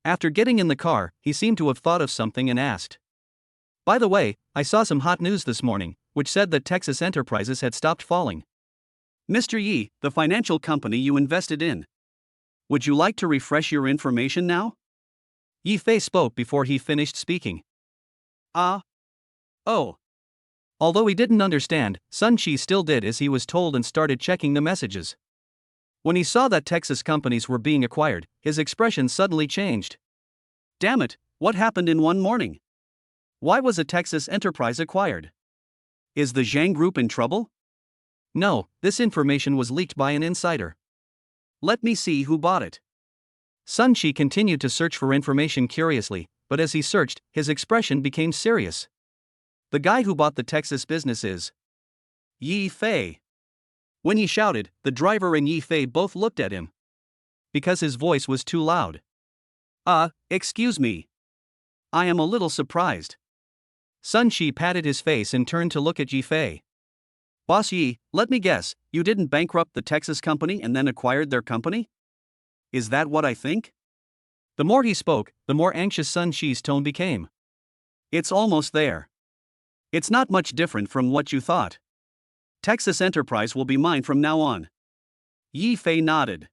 After getting in the car, he seemed to have thought of something and asked. By the way, I saw some hot news this morning, which said that Texas enterprises had stopped falling. Mr. Yi, the financial company you invested in. Would you like to refresh your information now? Yi Fei spoke before he finished speaking. Oh. Although he didn't understand, Sun Shi still did as he was told and started checking the messages. When he saw that Texas companies were being acquired, his expression suddenly changed. Damn it, what happened in one morning? Why was a Texas enterprise acquired? Is the Zhang Group in trouble? No, this information was leaked by an insider. Let me see who bought it. Sun Shi continued to search for information curiously, but as he searched, his expression became serious. The guy who bought the Texas business is Yi Fei. When he shouted, the driver and Yi Fei both looked at him. Because his voice was too loud. Excuse me. I am a little surprised. Sun Shi patted his face and turned to look at Yi Fei. Boss Yi, let me guess, you didn't bankrupt the Texas company and then acquired their company? Is that what I think? The more he spoke, the more anxious Sun Shi's tone became. It's almost there. It's not much different from what you thought. Texas Enterprise will be mine from now on. Yi Fei nodded.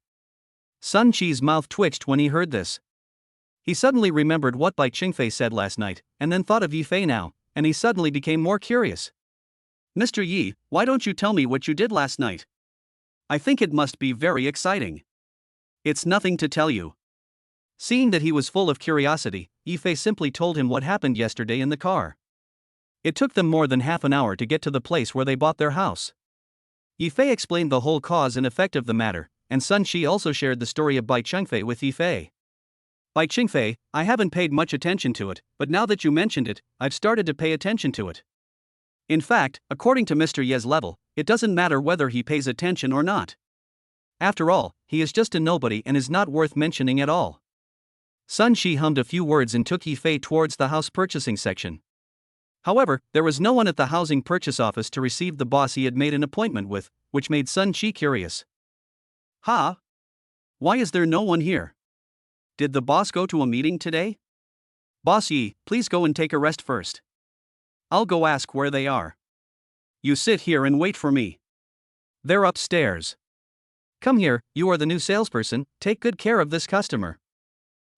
Sun Shi's mouth twitched when he heard this. He suddenly remembered what Bai Qingfei said last night, and then thought of Yi Fei now, and he suddenly became more curious. Mr. Yi, why don't you tell me what you did last night? I think it must be very exciting. It's nothing to tell you. Seeing that he was full of curiosity, Yi Fei simply told him what happened yesterday in the car. It took them more than half an hour to get to the place where they bought their house. Yi Fei explained the whole cause and effect of the matter, and Sun Shi also shared the story of Bai Qingfei with Yi Fei. Bai Qingfei, I haven't paid much attention to it, but now that you mentioned it, I've started to pay attention to it. In fact, according to Mr. Ye's level, it doesn't matter whether he pays attention or not. After all, he is just a nobody and is not worth mentioning at all. Sun Shi hummed a few words and took Yi Fei towards the house purchasing section. However, there was no one at the housing purchase office to receive the boss he had made an appointment with, which made Sun Shi curious. Why is there no one here? Did the boss go to a meeting today? Boss Yi, please go and take a rest first. I'll go ask where they are. You sit here and wait for me. They're upstairs. Come here, you are the new salesperson, take good care of this customer.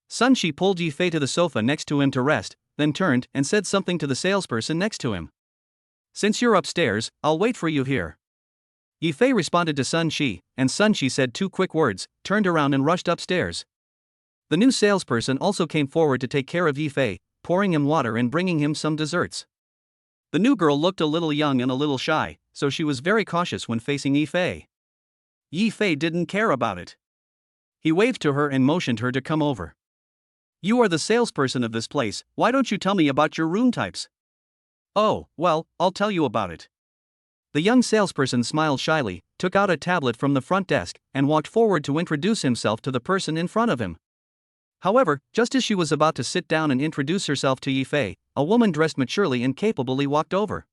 Sun Shi pulled Yi Fei to the sofa next to him to rest, then turned and said something to the salesperson next to him. Since you're upstairs, I'll wait for you here. Yi Fei responded to Sun Shi, and Sun Shi said 2 quick words, turned around and rushed upstairs. The new salesperson also came forward to take care of Yi Fei, pouring him water and bringing him some desserts. The new girl looked a little young and a little shy, so she was very cautious when facing Yifei. Yifei didn't care about it. He waved to her and motioned her to come over. You are the salesperson of this place, why don't you tell me about your room types? Oh, well, I'll tell you about it. The young salesperson smiled shyly, took out a tablet from the front desk, and walked forward to introduce himself to the person in front of him. However, just as she was about to sit down and introduce herself to Yifei, a woman dressed maturely and capably walked over.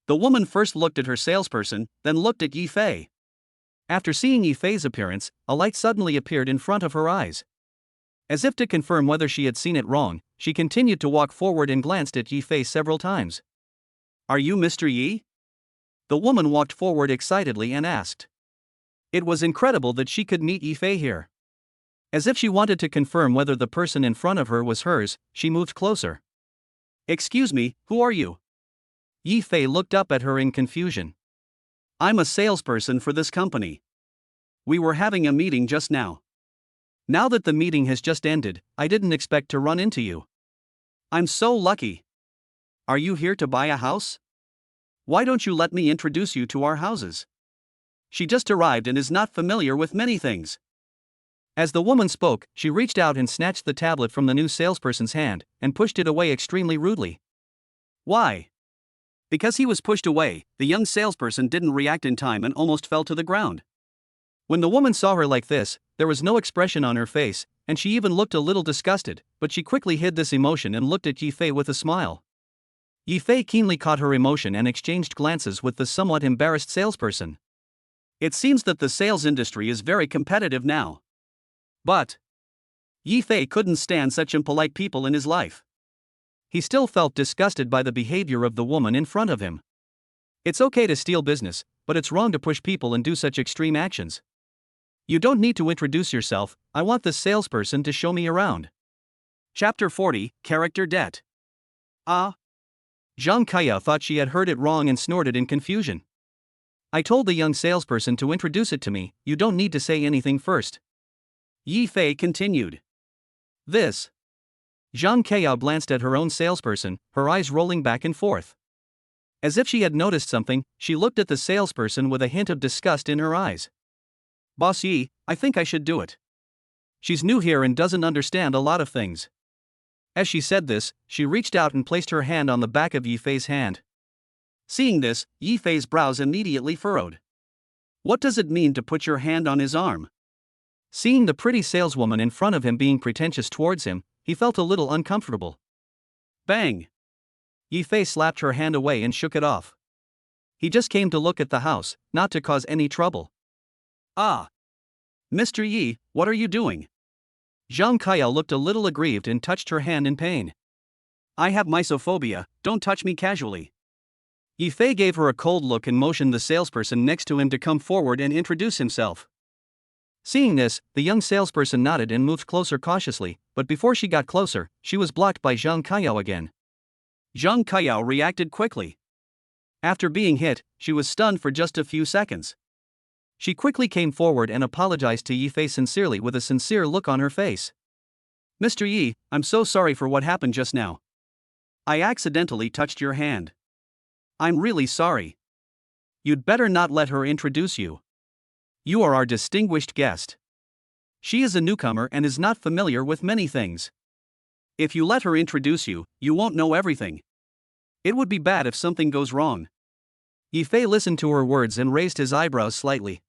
The woman first looked at her salesperson, then looked at Yifei. After seeing Yifei's appearance, a light suddenly appeared in front of her eyes. As if to confirm whether she had seen it wrong, she continued to walk forward and glanced at Yifei several times. Are you Mr. Yi? The woman walked forward excitedly and asked. It was incredible that she could meet Yifei here. As if she wanted to confirm whether the person in front of her was hers, she moved closer. Excuse me, who are you? Yifei looked up at her in confusion. I'm a salesperson for this company. We were having a meeting just now. Now that the meeting has just ended, I didn't expect to run into you. I'm so lucky. Are you here to buy a house? Why don't you let me introduce you to our houses? She just arrived and is not familiar with many things. As the woman spoke, she reached out and snatched the tablet from the new salesperson's hand and pushed it away extremely rudely. Why? Because he was pushed away, the young salesperson didn't react in time and almost fell to the ground. When the woman saw her like this, there was no expression on her face, and she even looked a little disgusted, but she quickly hid this emotion and looked at Yifei with a smile. Yifei keenly caught her emotion and exchanged glances with the somewhat embarrassed salesperson. It seems that the sales industry is very competitive now. But Yifei couldn't stand such impolite people in his life. He still felt disgusted by the behavior of the woman in front of him. It's okay to steal business, but it's wrong to push people and do such extreme actions. You don't need to introduce yourself, I want the salesperson to show me around. Chapter 40, Character Debt. Zhang Kaya thought she had heard it wrong and snorted in confusion. I told the young salesperson to introduce it to me, you don't need to say anything first. Yifei continued. This. Zhang Kaya glanced at her own salesperson, her eyes rolling back and forth. As if she had noticed something, she looked at the salesperson with a hint of disgust in her eyes. Boss Yi, I think I should do it. She's new here and doesn't understand a lot of things. As she said this, she reached out and placed her hand on the back of Yifei's hand. Seeing this, Yifei's brows immediately furrowed. What does it mean to put your hand on his arm? Seeing the pretty saleswoman in front of him being pretentious towards him, he felt a little uncomfortable. Bang! Yifei slapped her hand away and shook it off. He just came to look at the house, not to cause any trouble. Mr. Yi, what are you doing? Zhang Kaya looked a little aggrieved and touched her hand in pain. I have mysophobia, don't touch me casually. Yifei gave her a cold look and motioned the salesperson next to him to come forward and introduce himself. Seeing this, the young salesperson nodded and moved closer cautiously, but before she got closer, she was blocked by Zhang Kaya again. Zhang Kaya reacted quickly. After being hit, she was stunned for just a few seconds. She quickly came forward and apologized to Yifei sincerely with a sincere look on her face. Mr. Yi, I'm so sorry for what happened just now. I accidentally touched your hand. I'm really sorry. You'd better not let her introduce you. You are our distinguished guest. She is a newcomer and is not familiar with many things. If you let her introduce you, you won't know everything. It would be bad if something goes wrong. Yifei listened to her words and raised his eyebrows slightly.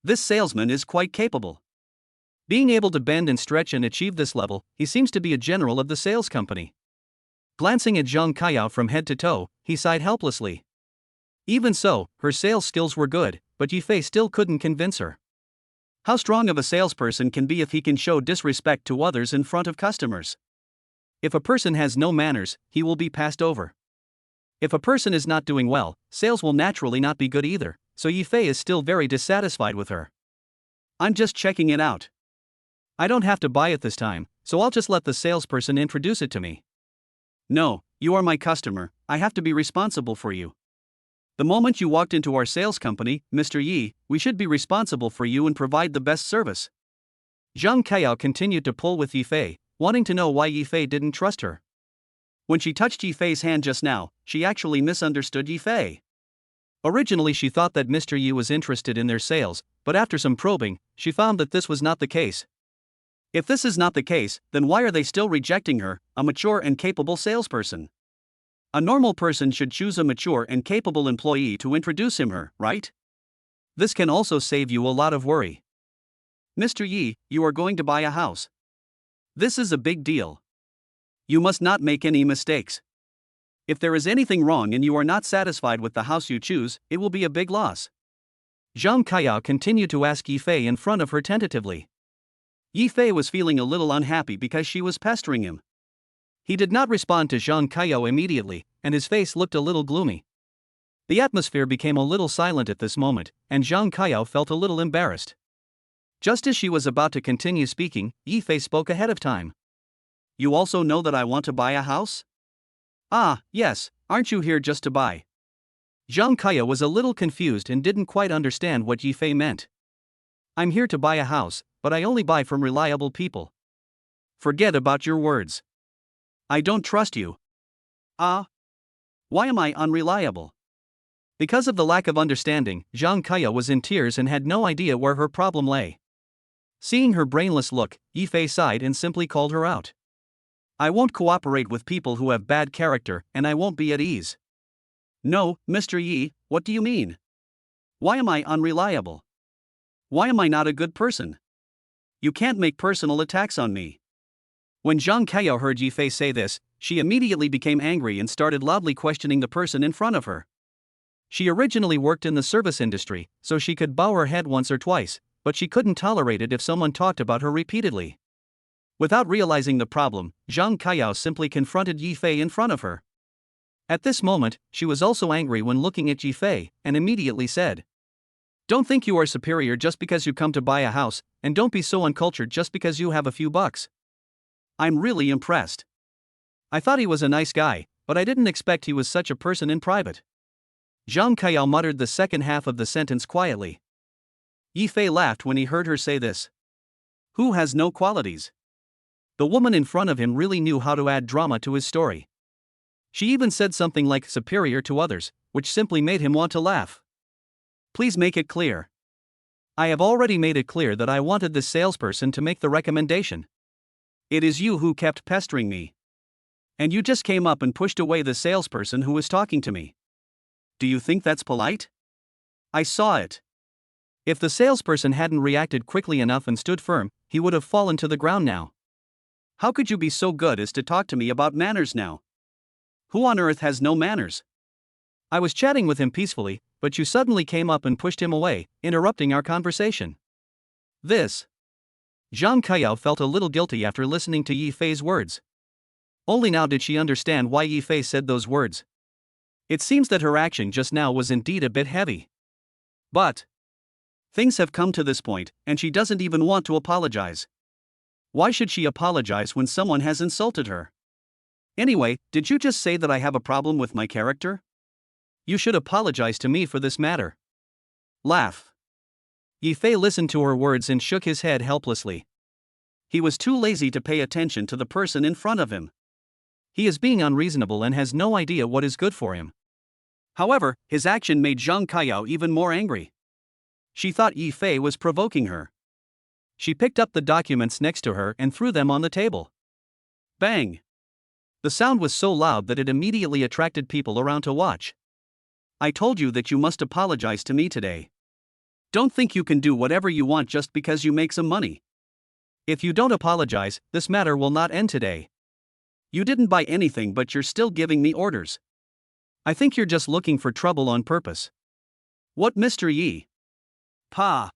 This salesman is quite capable. Being able to bend and stretch and achieve this level, he seems to be a general of the sales company. Glancing at Zhang Kaya from head to toe, he sighed helplessly. Even so, her sales skills were good, but Yifei still couldn't convince her. How strong of a salesperson can be if he can show disrespect to others in front of customers? If a person has no manners, he will be passed over. If a person is not doing well, sales will naturally not be good either, so Yifei is still very dissatisfied with her. I'm just checking it out. I don't have to buy it this time, so I'll just let the salesperson introduce it to me. No, you are my customer, I have to be responsible for you. The moment you walked into our sales company, Mr. Yi, we should be responsible for you and provide the best service. Zhang Kaya continued to pull with Yifei, wanting to know why Yifei didn't trust her. When she touched Yifei's hand just now, she actually misunderstood Yifei. Originally, she thought that Mr. Yi was interested in their sales, but after some probing, she found that this was not the case. If this is not the case, then why are they still rejecting her, a mature and capable salesperson? A normal person should choose a mature and capable employee to introduce him her, right? This can also save you a lot of worry. Mr. Yi, you are going to buy a house. This is a big deal. You must not make any mistakes. If there is anything wrong and you are not satisfied with the house you choose, it will be a big loss. Zhang Kaiyao continued to ask Yifei in front of her tentatively. Yifei was feeling a little unhappy because she was pestering him. He did not respond to Zhang Kaiyao immediately, and his face looked a little gloomy. The atmosphere became a little silent at this moment, and Zhang Kaiyao felt a little embarrassed. Just as she was about to continue speaking, Yifei spoke ahead of time. You also know that I want to buy a house? Ah, yes, aren't you here just to buy? Zhang Kaiyao was a little confused and didn't quite understand what Yifei meant. I'm here to buy a house, but I only buy from reliable people. Forget about your words. I don't trust you. Ah? Why am I unreliable? Because of the lack of understanding, Zhang Kaiyao was in tears and had no idea where her problem lay. Seeing her brainless look, Yifei sighed and simply called her out. I won't cooperate with people who have bad character, and I won't be at ease. No, Mr. Yi, what do you mean? Why am I unreliable? Why am I not a good person? You can't make personal attacks on me. When Zhang Kaiyao heard Yifei say this, she immediately became angry and started loudly questioning the person in front of her. She originally worked in the service industry, so she could bow her head once or twice, but she couldn't tolerate it if someone talked about her repeatedly. Without realizing the problem, Zhang Kaiyao simply confronted Yifei in front of her. At this moment, she was also angry when looking at Yifei, and immediately said, "Don't think you are superior just because you come to buy a house, and don't be so uncultured just because you have a few bucks." I'm really impressed. I thought he was a nice guy, but I didn't expect he was such a person in private. Zhang Kaiyao muttered the second half of the sentence quietly. Yifei laughed when he heard her say this. Who has no qualities? The woman in front of him really knew how to add drama to his story. She even said something like superior to others, which simply made him want to laugh. Please make it clear. I have already made it clear that I wanted this salesperson to make the recommendation. It is you who kept pestering me. And you just came up and pushed away the salesperson who was talking to me. Do you think that's polite? I saw it. If the salesperson hadn't reacted quickly enough and stood firm, he would have fallen to the ground now. How could you be so good as to talk to me about manners now? Who on earth has no manners? I was chatting with him peacefully, but you suddenly came up and pushed him away, interrupting our conversation. This. Zhang Kaiyao felt a little guilty after listening to Yifei's words. Only now did she understand why Yifei said those words. It seems that her action just now was indeed a bit heavy. But things have come to this point, and she doesn't even want to apologize. Why should she apologize when someone has insulted her? Anyway, did you just say that I have a problem with my character? You should apologize to me for this matter. Laugh. Yifei listened to her words and shook his head helplessly. He was too lazy to pay attention to the person in front of him. He is being unreasonable and has no idea what is good for him. However, his action made Zhang Kaiyao even more angry. She thought Yifei was provoking her. She picked up the documents next to her and threw them on the table. Bang! The sound was so loud that it immediately attracted people around to watch. I told you that you must apologize to me today. Don't think you can do whatever you want just because you make some money. If you don't apologize, this matter will not end today. You didn't buy anything, but you're still giving me orders. I think you're just looking for trouble on purpose. What, Mr. Yi? Pa.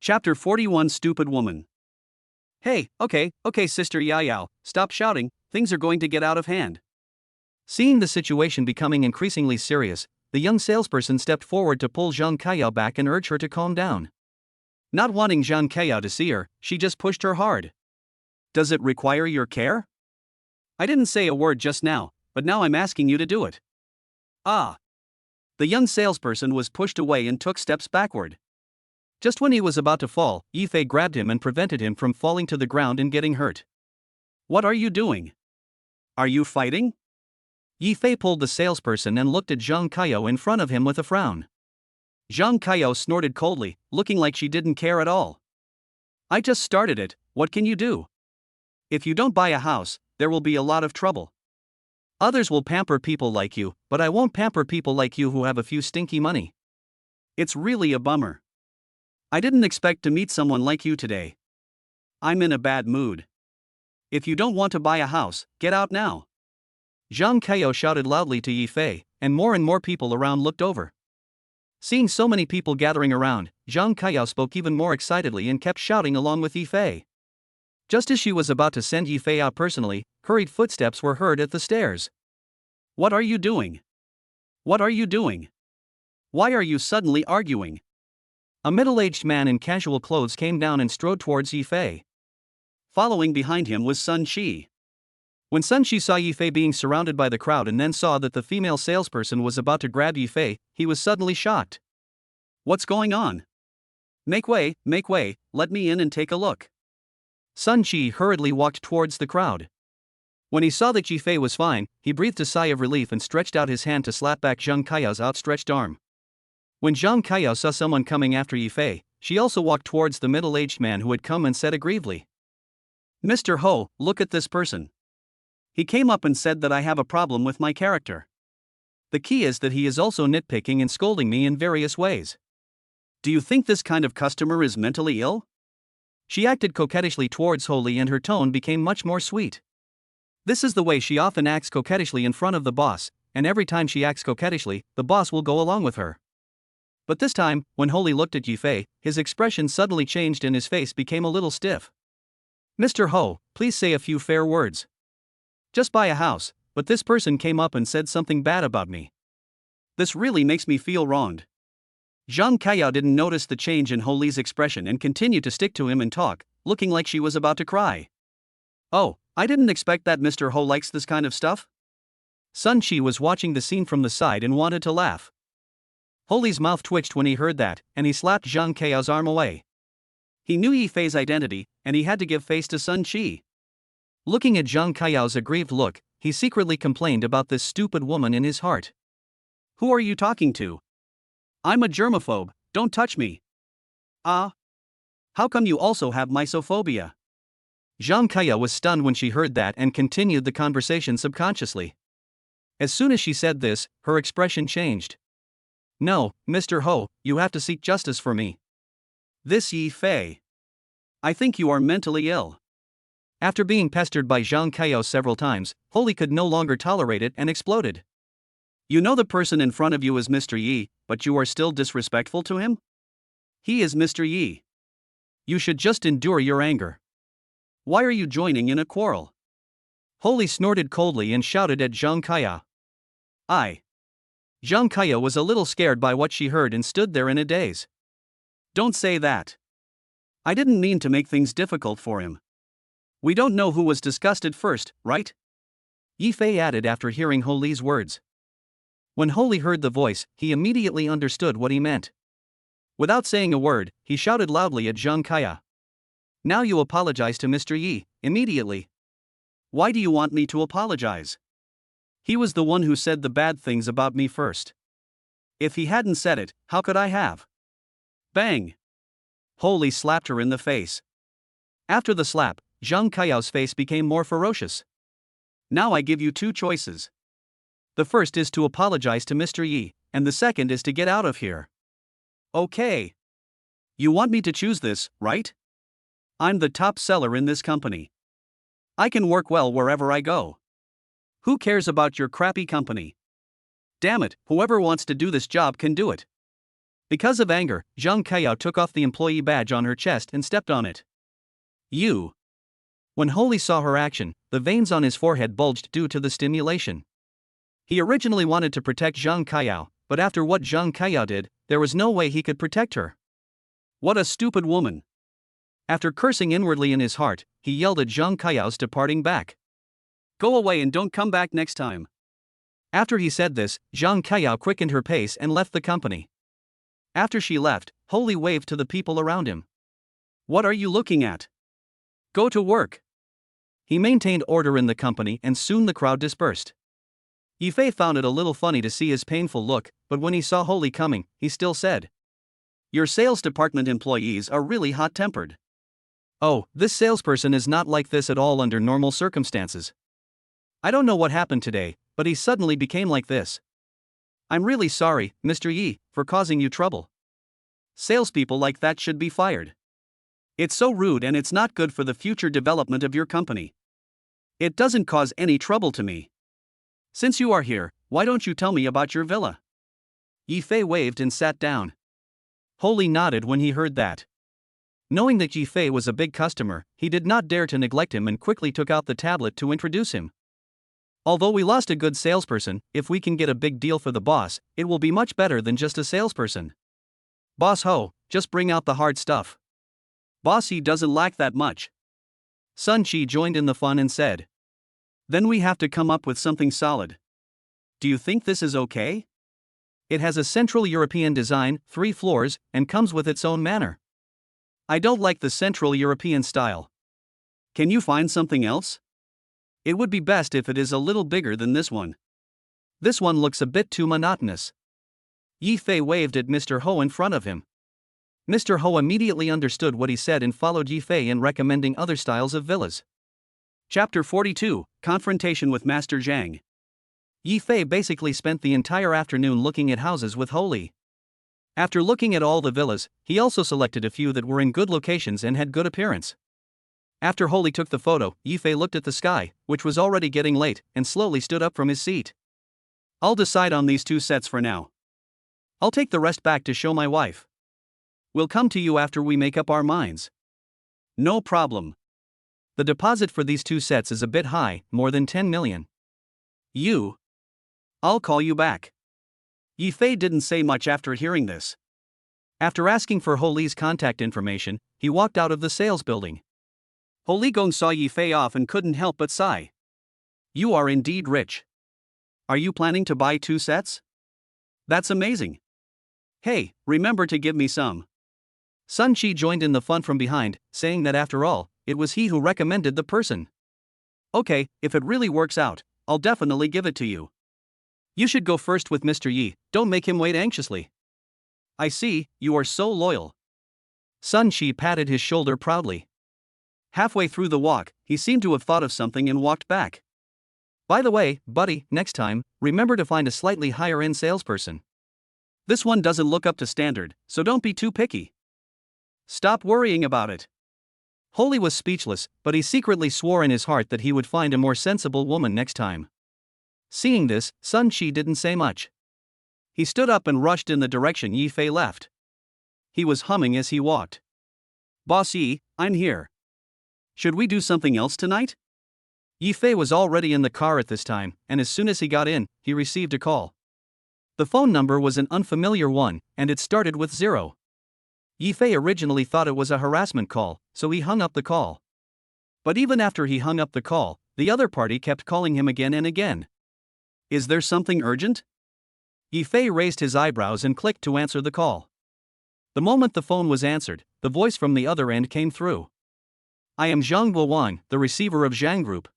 Chapter 41 Stupid Woman. Hey, okay, Sister Yao, stop shouting, things are going to get out of hand. Seeing the situation becoming increasingly serious, the young salesperson stepped forward to pull Zhang Kaiyao back and urge her to calm down. Not wanting Zhang Kaiyao to see her, she just pushed her hard. Does it require your care? I didn't say a word just now, but now I'm asking you to do it. Ah. The young salesperson was pushed away and took steps backward. Just when he was about to fall, Yifei grabbed him and prevented him from falling to the ground and getting hurt. What are you doing? Are you fighting? Yifei pulled the salesperson and looked at Zhang Kaiyou in front of him with a frown. Zhang Kaiyou snorted coldly, looking like she didn't care at all. I just started it, what can you do? If you don't buy a house, there will be a lot of trouble. Others will pamper people like you, but I won't pamper people like you who have a few stinky money. It's really a bummer. I didn't expect to meet someone like you today. I'm in a bad mood. If you don't want to buy a house, get out now. Zhang Kaiyou shouted loudly to Yifei, and more people around looked over. Seeing so many people gathering around, Zhang Kaiyou spoke even more excitedly and kept shouting along with Yifei. Just as she was about to send Yifei out personally, hurried footsteps were heard at the stairs. What are you doing? What are you doing? Why are you suddenly arguing? A middle-aged man in casual clothes came down and strode towards Yifei. Following behind him was Sun Shi. When Sun Shi saw Yifei being surrounded by the crowd and then saw that the female salesperson was about to grab Yifei, he was suddenly shocked. What's going on? Make way, let me in and take a look. Sun Shi hurriedly walked towards the crowd. When he saw that Yifei was fine, he breathed a sigh of relief and stretched out his hand to slap back Zhang Kaiyou's outstretched arm. When Zhang Kaiyou saw someone coming after Yifei, she also walked towards the middle-aged man who had come and said aggrievedly, Mr. Ho, look at this person. He came up and said that I have a problem with my character. The key is that he is also nitpicking and scolding me in various ways. Do you think this kind of customer is mentally ill? She acted coquettishly towards Holy and her tone became much more sweet. This is the way she often acts coquettishly in front of the boss, and every time she acts coquettishly, the boss will go along with her. But this time, when Holy looked at Yifei, his expression suddenly changed and his face became a little stiff. Mr. Ho, please say a few fair words. Just buy a house, but this person came up and said something bad about me. This really makes me feel wronged. Zhang Kaiyou didn't notice the change in Holy's expression and continued to stick to him and talk, looking like she was about to cry. Oh, I didn't expect that Mr. Ho likes this kind of stuff. Sun Shi was watching the scene from the side and wanted to laugh. Holy's mouth twitched when he heard that, and he slapped Zhang Kaiyou's arm away. He knew Yifei's identity, and he had to give face to Sun Shi. Looking at Zhang Kaiyou's aggrieved look, he secretly complained about this stupid woman in his heart. Who are you talking to? I'm a germaphobe, don't touch me. Ah? How come you also have mysophobia? Zhang Kaiyou was stunned when she heard that and continued the conversation subconsciously. As soon as she said this, her expression changed. No, Mr. Ho, you have to seek justice for me. This Yifei. I think you are mentally ill. After being pestered by Zhang Kaiyou several times, Holy could no longer tolerate it and exploded. You know the person in front of you is Mr. Yi, but you are still disrespectful to him? He is Mr. Yi. You should just endure your anger. Why are you joining in a quarrel? Holy snorted coldly and shouted at Zhang Kaiyou. Zhang Kaiyou was a little scared by what she heard and stood there in a daze. Don't say that. I didn't mean to make things difficult for him. We don't know who was disgusted first, right? Yifei added after hearing Holy's words. When Holy heard the voice, he immediately understood what he meant. Without saying a word, he shouted loudly at Zhang Kaiyou. Now you apologize to Mr. Yi, immediately. Why do you want me to apologize? He was the one who said the bad things about me first. If he hadn't said it, how could I have? Bang! Holy slapped her in the face. After the slap, Zhang Kaiyou's face became more ferocious. Now I give you two choices. The first is to apologize to Mr. Yi, and the second is to get out of here. Okay. You want me to choose this, right? I'm the top seller in this company. I can work well wherever I go. Who cares about your crappy company? Damn it, whoever wants to do this job can do it. Because of anger, Zhang Kaiyou took off the employee badge on her chest and stepped on it. You. When Holy saw her action, the veins on his forehead bulged due to the stimulation. He originally wanted to protect Zhang Kaiyou, but after what Zhang Kaiyou did, there was no way he could protect her. What a stupid woman. After cursing inwardly in his heart, he yelled at Zhang Kaiyou's departing back. Go away and don't come back next time. After he said this, Zhang Kaiyou quickened her pace and left the company. After she left, Holy waved to the people around him. What are you looking at? Go to work. He maintained order in the company and soon the crowd dispersed. Yifei found it a little funny to see his painful look, but when he saw Holy coming, he still said, Your sales department employees are really hot-tempered. Oh, this salesperson is not like this at all under normal circumstances. I don't know what happened today, but he suddenly became like this. I'm really sorry, Mr. Yi, for causing you trouble. Salespeople like that should be fired. It's so rude and it's not good for the future development of your company. It doesn't cause any trouble to me. Since you are here, why don't you tell me about your villa? Yifei waved and sat down. Holy nodded when he heard that. Knowing that Yifei was a big customer, he did not dare to neglect him and quickly took out the tablet to introduce him. Although we lost a good salesperson, if we can get a big deal for the boss, it will be much better than just a salesperson. Boss Ho, just bring out the hard stuff. Boss Yi doesn't lack that much. Sun Chi joined in the fun and said. Then we have to come up with something solid. Do you think this is okay? It has a Central European design, 3 floors, and comes with its own manor. I don't like the Central European style. Can you find something else? It would be best if it is a little bigger than this one. This one looks a bit too monotonous. Yifei waved at Mr. Ho in front of him. Mr. Ho immediately understood what he said and followed Yifei in recommending other styles of villas. Chapter 42, Confrontation with Master Zhang. Yifei basically spent the entire afternoon looking at houses with Holy. After looking at all the villas, he also selected a few that were in good locations and had good appearance. After Holy took the photo, Yifei looked at the sky, which was already getting late, and slowly stood up from his seat. I'll decide on these 2 sets for now. I'll take the rest back to show my wife. We'll come to you after we make up our minds. No problem. The deposit for these 2 sets is a bit high, more than 10 million. I'll call you back. Yifei didn't say much after hearing this. After asking for Holy's contact information, he walked out of the sales building. Holy Gong saw Yifei off and couldn't help but sigh. You are indeed rich. Are you planning to buy 2 sets? That's amazing. Hey, remember to give me some. Sun Chi joined in the fun from behind, saying that after all, it was he who recommended the person. Okay, if it really works out, I'll definitely give it to you. You should go first with Mr. Yi, don't make him wait anxiously. I see, you are so loyal. Sun Chi patted his shoulder proudly. Halfway through the walk, he seemed to have thought of something and walked back. By the way, buddy, next time, remember to find a slightly higher-end salesperson. This one doesn't look up to standard, so don't be too picky. Stop worrying about it. Holy was speechless, but he secretly swore in his heart that he would find a more sensible woman next time. Seeing this, Sun Chi didn't say much. He stood up and rushed in the direction Yifei left. He was humming as he walked. Boss Yi, I'm here. Should we do something else tonight? Yifei was already in the car at this time, and as soon as he got in, he received a call. The phone number was an unfamiliar one, and it started with 0. Yifei originally thought it was a harassment call, so he hung up the call. But even after he hung up the call, the other party kept calling him again and again. Is there something urgent? Yifei raised his eyebrows and clicked to answer the call. The moment the phone was answered, the voice from the other end came through. I am Zhang Guowang, the receiver of Zhang Group.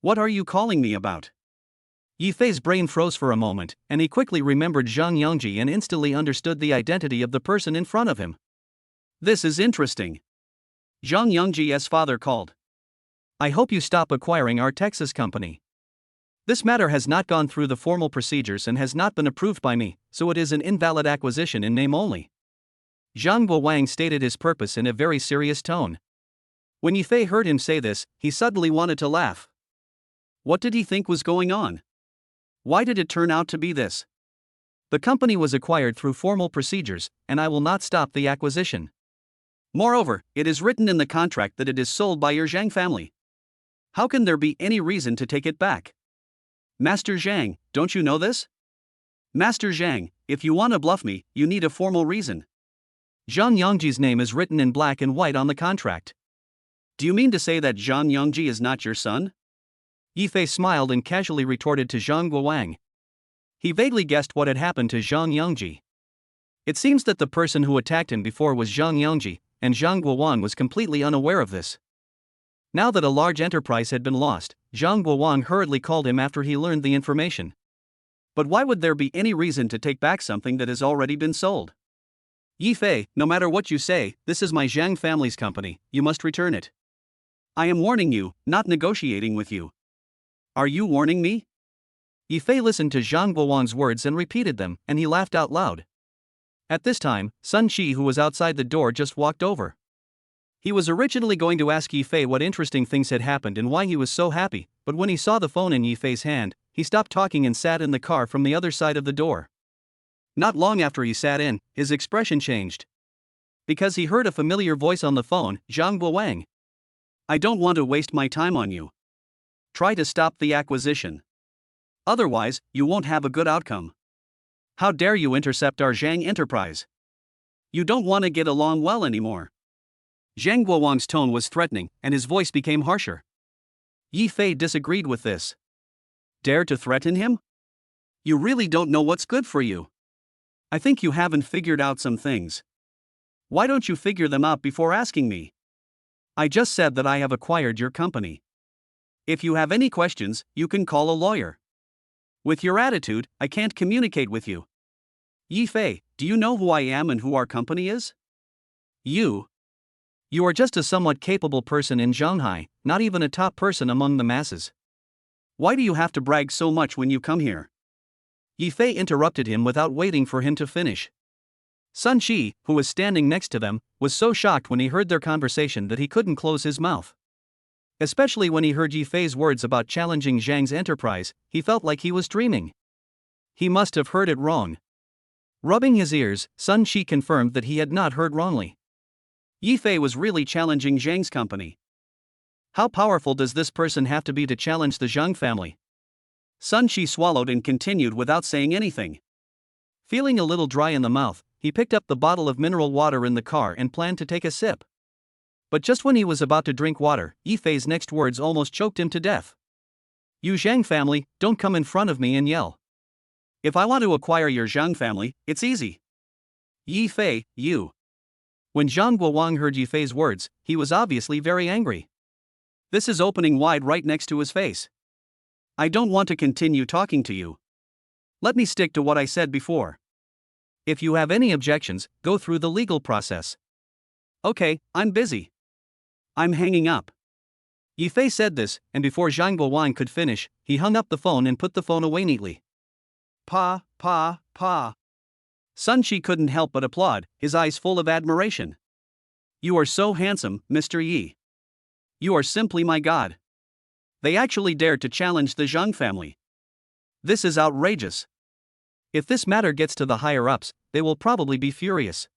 What are you calling me about? Yifei's brain froze for a moment, and he quickly remembered Zhang Yongji and instantly understood the identity of the person in front of him. This is interesting. Zhang Yongji's father called. I hope you stop acquiring our Texas company. This matter has not gone through the formal procedures and has not been approved by me, so it is an invalid acquisition in name only. Zhang Guowang stated his purpose in a very serious tone. When Yifei heard him say this, he suddenly wanted to laugh. What did he think was going on? Why did it turn out to be this? The company was acquired through formal procedures, and I will not stop the acquisition. Moreover, it is written in the contract that it is sold by your Zhang family. How can there be any reason to take it back? Master Zhang, don't you know this? Master Zhang, if you want to bluff me, you need a formal reason. Zhang Yongji's name is written in black and white on the contract. Do you mean to say that Zhang Yongji is not your son? Yifei smiled and casually retorted to Zhang Guowang. He vaguely guessed what had happened to Zhang Yongji. It seems that the person who attacked him before was Zhang Yongji, and Zhang Guowang was completely unaware of this. Now that a large enterprise had been lost, Zhang Guowang hurriedly called him after he learned the information. But why would there be any reason to take back something that has already been sold? Yi Fei, no matter what you say, this is my Zhang family's company, you must return it. I am warning you, not negotiating with you. Are you warning me? Yi Fei listened to Zhang Guowang's words and repeated them, and he laughed out loud. At this time, Sun Shi, who was outside the door, just walked over. He was originally going to ask Yi Fei what interesting things had happened and why he was so happy, but when he saw the phone in Yi Fei's hand, he stopped talking and sat in the car from the other side of the door. Not long after he sat in, his expression changed. Because he heard a familiar voice on the phone, Zhang Guowang. I don't want to waste my time on you. Try to stop the acquisition. Otherwise, you won't have a good outcome. How dare you intercept our Zhang enterprise? You don't want to get along well anymore. Zhang Guowang's tone was threatening, and his voice became harsher. Yi Fei disagreed with this. Dare to threaten him? You really don't know what's good for you. I think you haven't figured out some things. Why don't you figure them out before asking me? I just said that I have acquired your company. If you have any questions, you can call a lawyer. With your attitude, I can't communicate with you. Yi Fei, do you know who I am and who our company is? You are just a somewhat capable person in Shanghai, not even a top person among the masses. Why do you have to brag so much when you come here? Yi Fei interrupted him without waiting for him to finish. Sun Shi, who was standing next to them, was so shocked when he heard their conversation that he couldn't close his mouth. Especially when he heard Yi Fei's words about challenging Zhang's enterprise, he felt like he was dreaming. He must have heard it wrong. Rubbing his ears, Sun Shi confirmed that he had not heard wrongly. Yi Fei was really challenging Zhang's company. How powerful does this person have to be to challenge the Zhang family? Sun Shi swallowed and continued without saying anything. Feeling a little dry in the mouth, he picked up the bottle of mineral water in the car and planned to take a sip. But just when he was about to drink water, Yi Fei's next words almost choked him to death. You Zhang family, don't come in front of me and yell. If I want to acquire your Zhang family, it's easy. Yi Fei, you. When Zhang Guowang heard Yi Fei's words, he was obviously very angry. This is opening wide right next to his face. I don't want to continue talking to you. Let me stick to what I said before. If you have any objections, go through the legal process. Okay, I'm busy. I'm hanging up. Yi Fei said this, and before Zhang Guowang could finish, he hung up the phone and put the phone away neatly. Pa. Sun Shi couldn't help but applaud, his eyes full of admiration. You are so handsome, Mr. Yi. You are simply my god. They actually dared to challenge the Zhang family. This is outrageous. If this matter gets to the higher-ups, they will probably be furious.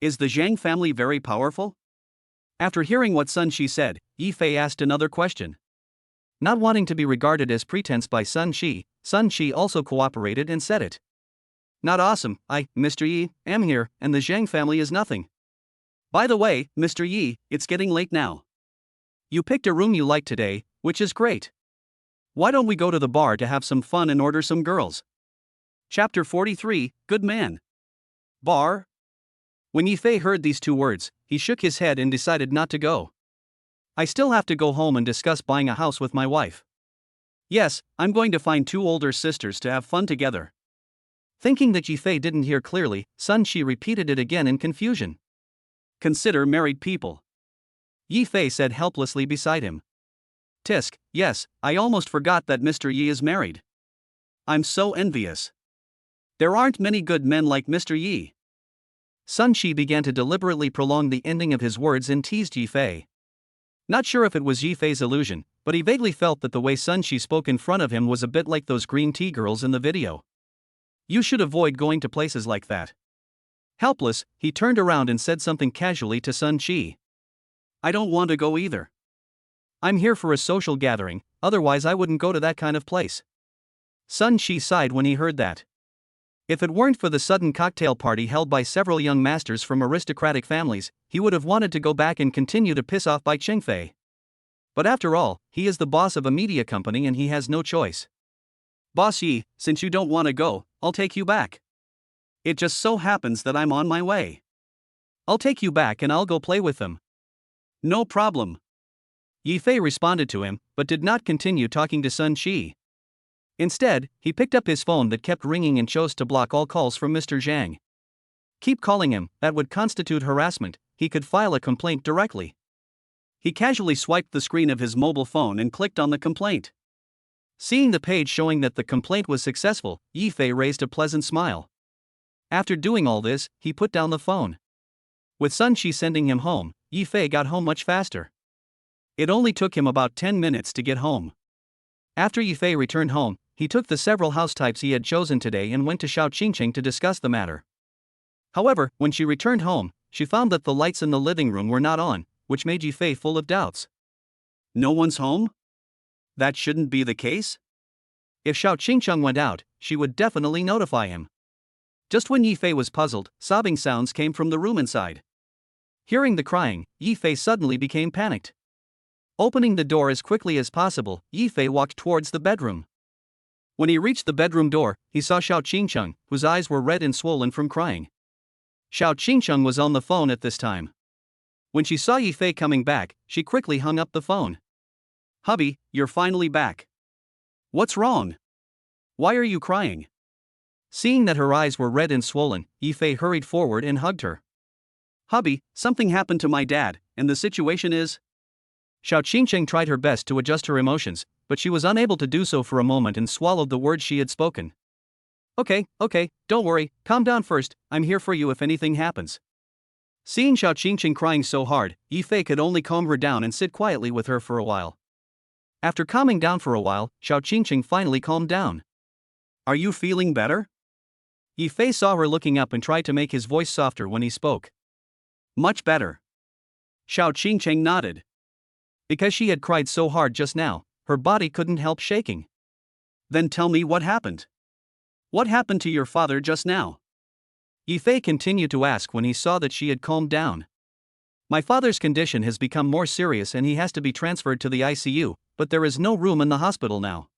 Is the Zhang family very powerful? After hearing what Sun Shi said, Yi Fei asked another question. Not wanting to be regarded as pretense by Sun Shi also cooperated and said it. Not awesome, Mr. Yi, am here, and the Zhang family is nothing. By the way, Mr. Yi, it's getting late now. You picked a room you like today, which is great. Why don't we go to the bar to have some fun and order some girls? Chapter 43, Good Man. Bar? When Yi Fei heard these two words, he shook his head and decided not to go. I still have to go home and discuss buying a house with my wife. Yes, I'm going to find two older sisters to have fun together. Thinking that Yi Fei didn't hear clearly, Sun Shi repeated it again in confusion. Consider married people. Yi Fei said helplessly beside him. Tisk, yes, I almost forgot that Mr. Yi is married. I'm so envious. There aren't many good men like Mr. Yi. Sun Shi began to deliberately prolong the ending of his words and teased Yi Fei. Not sure if it was Yi Fei's illusion, but he vaguely felt that the way Sun Shi spoke in front of him was a bit like those green tea girls in the video. You should avoid going to places like that. Helpless, he turned around and said something casually to Sun Shi. I don't want to go either. I'm here for a social gathering, otherwise I wouldn't go to that kind of place. Sun Shi sighed when he heard that. If it weren't for the sudden cocktail party held by several young masters from aristocratic families, he would have wanted to go back and continue to piss off by Qingfei. But after all, he is the boss of a media company and he has no choice. Boss Yi, since you don't want to go, I'll take you back. It just so happens that I'm on my way. I'll take you back and I'll go play with them. No problem. Yi Fei responded to him, but did not continue talking to Sun Qi. Instead, he picked up his phone that kept ringing and chose to block all calls from Mr. Zhang. Keep calling him, that would constitute harassment, he could file a complaint directly. He casually swiped the screen of his mobile phone and clicked on the complaint. Seeing the page showing that the complaint was successful, Yi Fei raised a pleasant smile. After doing all this, he put down the phone. With Sun Qi sending him home, Yi Fei got home much faster. It only took him about 10 minutes to get home. After Yi Fei returned home, he took the several house types he had chosen today and went to Xiao Qingqing to discuss the matter. However, when she returned home, she found that the lights in the living room were not on, which made Yi Fei full of doubts. No one's home? That shouldn't be the case? If Xiao Qingqing went out, she would definitely notify him. Just when Yi Fei was puzzled, sobbing sounds came from the room inside. Hearing the crying, Yi Fei suddenly became panicked. Opening the door as quickly as possible, Yi Fei walked towards the bedroom. When he reached the bedroom door, he saw Xiao Qingqing, whose eyes were red and swollen from crying. Xiao Qingqing was on the phone at this time. When she saw Yi Fei coming back, she quickly hung up the phone. Hubby, you're finally back. What's wrong? Why are you crying? Seeing that her eyes were red and swollen, Yi Fei hurried forward and hugged her. Hubby, something happened to my dad, and the situation is… Xiao Qingqing tried her best to adjust her emotions, but she was unable to do so for a moment and swallowed the words she had spoken. Okay, don't worry, calm down first, I'm here for you if anything happens. Seeing Xiao Qingqing crying so hard, Yi Fei could only calm her down and sit quietly with her for a while. After calming down for a while, Xiao Qingqing finally calmed down. Are you feeling better? Yi Fei saw her looking up and tried to make his voice softer when he spoke. Much better. Xiao Qingqing nodded. Because she had cried so hard just now, her body couldn't help shaking. Then tell me what happened. What happened to your father just now? Yi Fei continued to ask when he saw that she had calmed down. My father's condition has become more serious and he has to be transferred to the ICU, but there is no room in the hospital now.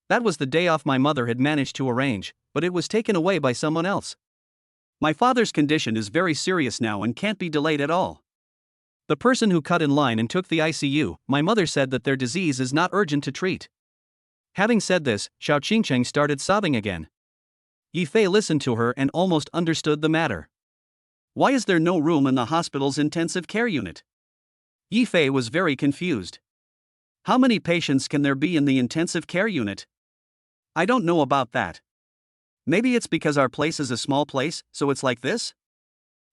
That was the day off my mother had managed to arrange, but it was taken away by someone else. My father's condition is very serious now and can't be delayed at all. The person who cut in line and took the ICU, my mother said that their disease is not urgent to treat. Having said this, Xiao Qingqing started sobbing again. Yi Fei listened to her and almost understood the matter. Why is there no room in the hospital's intensive care unit? Yi Fei was very confused. How many patients can there be in the intensive care unit? I don't know about that. Maybe it's because our place is a small place, so it's like this?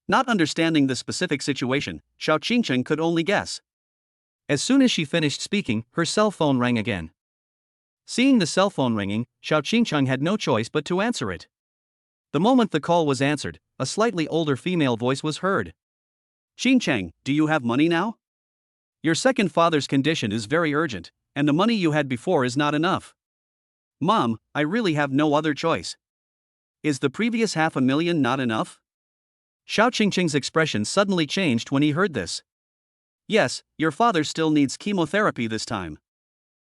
Not understanding the specific situation, Xiao Qingqing could only guess. As soon as she finished speaking, her cell phone rang again. Seeing the cell phone ringing, Xiao Qingqing had no choice but to answer it. The moment the call was answered, a slightly older female voice was heard. Qingqing, do you have money now? Your second father's condition is very urgent, and the money you had before is not enough. Mom, I really have no other choice. Is the previous $500,000 not enough? Xiao Qingqing's expression suddenly changed when he heard this. Yes, your father still needs chemotherapy this time.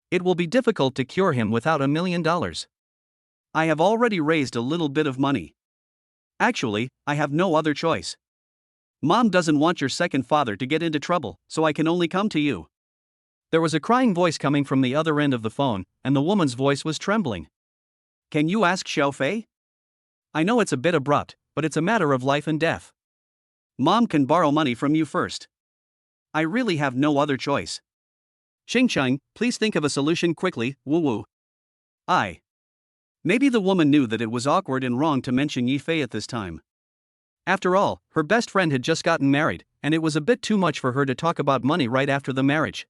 It will be difficult to cure him without $1 million. I have already raised a little bit of money. Actually, I have no other choice. Mom doesn't want your second father to get into trouble, so I can only come to you. There was a crying voice coming from the other end of the phone, and the woman's voice was trembling. Can you ask Xiao Fei? I know it's a bit abrupt, but it's a matter of life and death. Mom can borrow money from you first. I really have no other choice. Qingqing, please think of a solution quickly, woo-woo. Maybe the woman knew that it was awkward and wrong to mention Yi Fei at this time. After all, her best friend had just gotten married, and it was a bit too much for her to talk about money right after the marriage.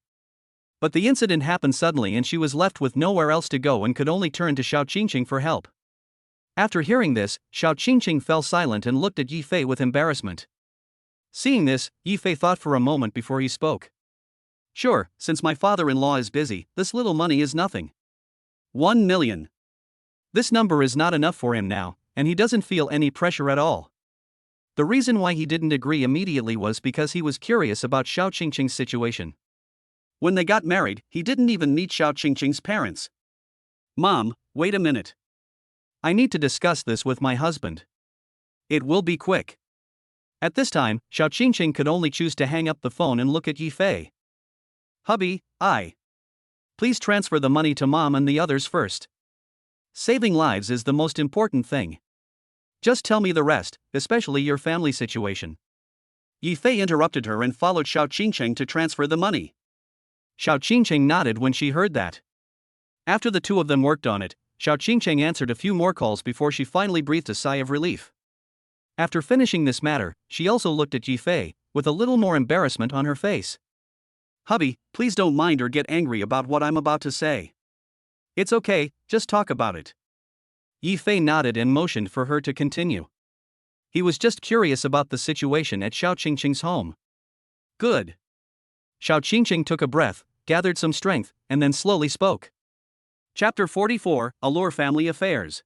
But the incident happened suddenly and she was left with nowhere else to go and could only turn to Xiao Qingqing for help. After hearing this, Xiao Qingqing fell silent and looked at Yi Fei with embarrassment. Seeing this, Yi Fei thought for a moment before he spoke. Sure, since my father-in-law is busy, this little money is nothing. 1 million. This number is not enough for him now, and he doesn't feel any pressure at all. The reason why he didn't agree immediately was because he was curious about Xiao Qingqing's situation. When they got married, he didn't even meet Xiao Qingqing's parents. Mom, wait a minute. I need to discuss this with my husband. It will be quick. At this time, Xiao Qingqing could only choose to hang up the phone and look at Yi Fei. Hubby, please transfer the money to mom and the others first. Saving lives is the most important thing. Just tell me the rest, especially your family situation. Yifei interrupted her and followed Xiao Qingcheng to transfer the money. Xiao Qingcheng nodded when she heard that. After the two of them worked on it, Xiao Qingcheng answered a few more calls before she finally breathed a sigh of relief. After finishing this matter, she also looked at Yifei, with a little more embarrassment on her face. Hubby, please don't mind or get angry about what I'm about to say. It's okay, just talk about it. Yifei nodded and motioned for her to continue. He was just curious about the situation at Xiao Qingcheng's home. Good. Xiao Qingcheng took a breath, gathered some strength, and then slowly spoke. Chapter 44, Allure Family Affairs.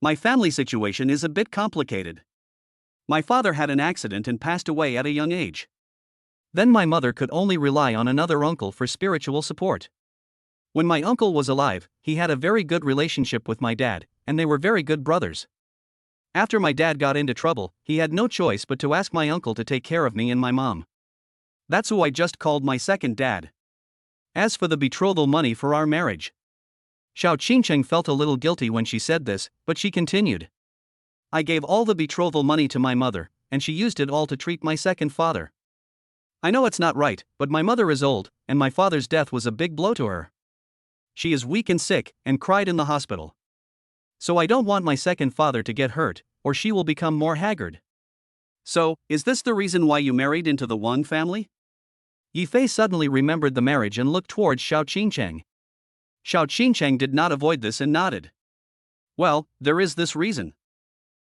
My family situation is a bit complicated. My father had an accident and passed away at a young age. Then my mother could only rely on another uncle for spiritual support. When my uncle was alive, he had a very good relationship with my dad, and they were very good brothers. After my dad got into trouble, he had no choice but to ask my uncle to take care of me and my mom. That's who I just called my second dad. As for the betrothal money for our marriage. Xiao Qingcheng felt a little guilty when she said this, but she continued. I gave all the betrothal money to my mother, and she used it all to treat my second father. I know it's not right, but my mother is old, and my father's death was a big blow to her. She is weak and sick, and cried in the hospital. So I don't want my second father to get hurt, or she will become more haggard. So, is this the reason why you married into the Wang family? Yifei suddenly remembered the marriage and looked towards Xiao Qingcheng. Xiao Qingcheng did not avoid this and nodded. Well, there is this reason.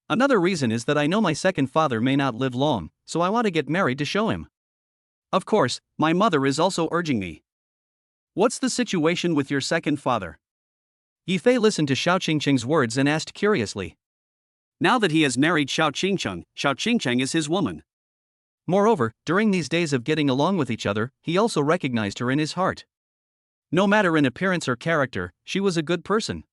Another reason is that I know my second father may not live long, so I want to get married to show him. Of course, my mother is also urging me. What's the situation with your second father? Yifei listened to Xiao Qingcheng's words and asked curiously. Now that he has married Xiao Qingcheng is his woman. Moreover, during these days of getting along with each other, he also recognized her in his heart. No matter in appearance or character, she was a good person.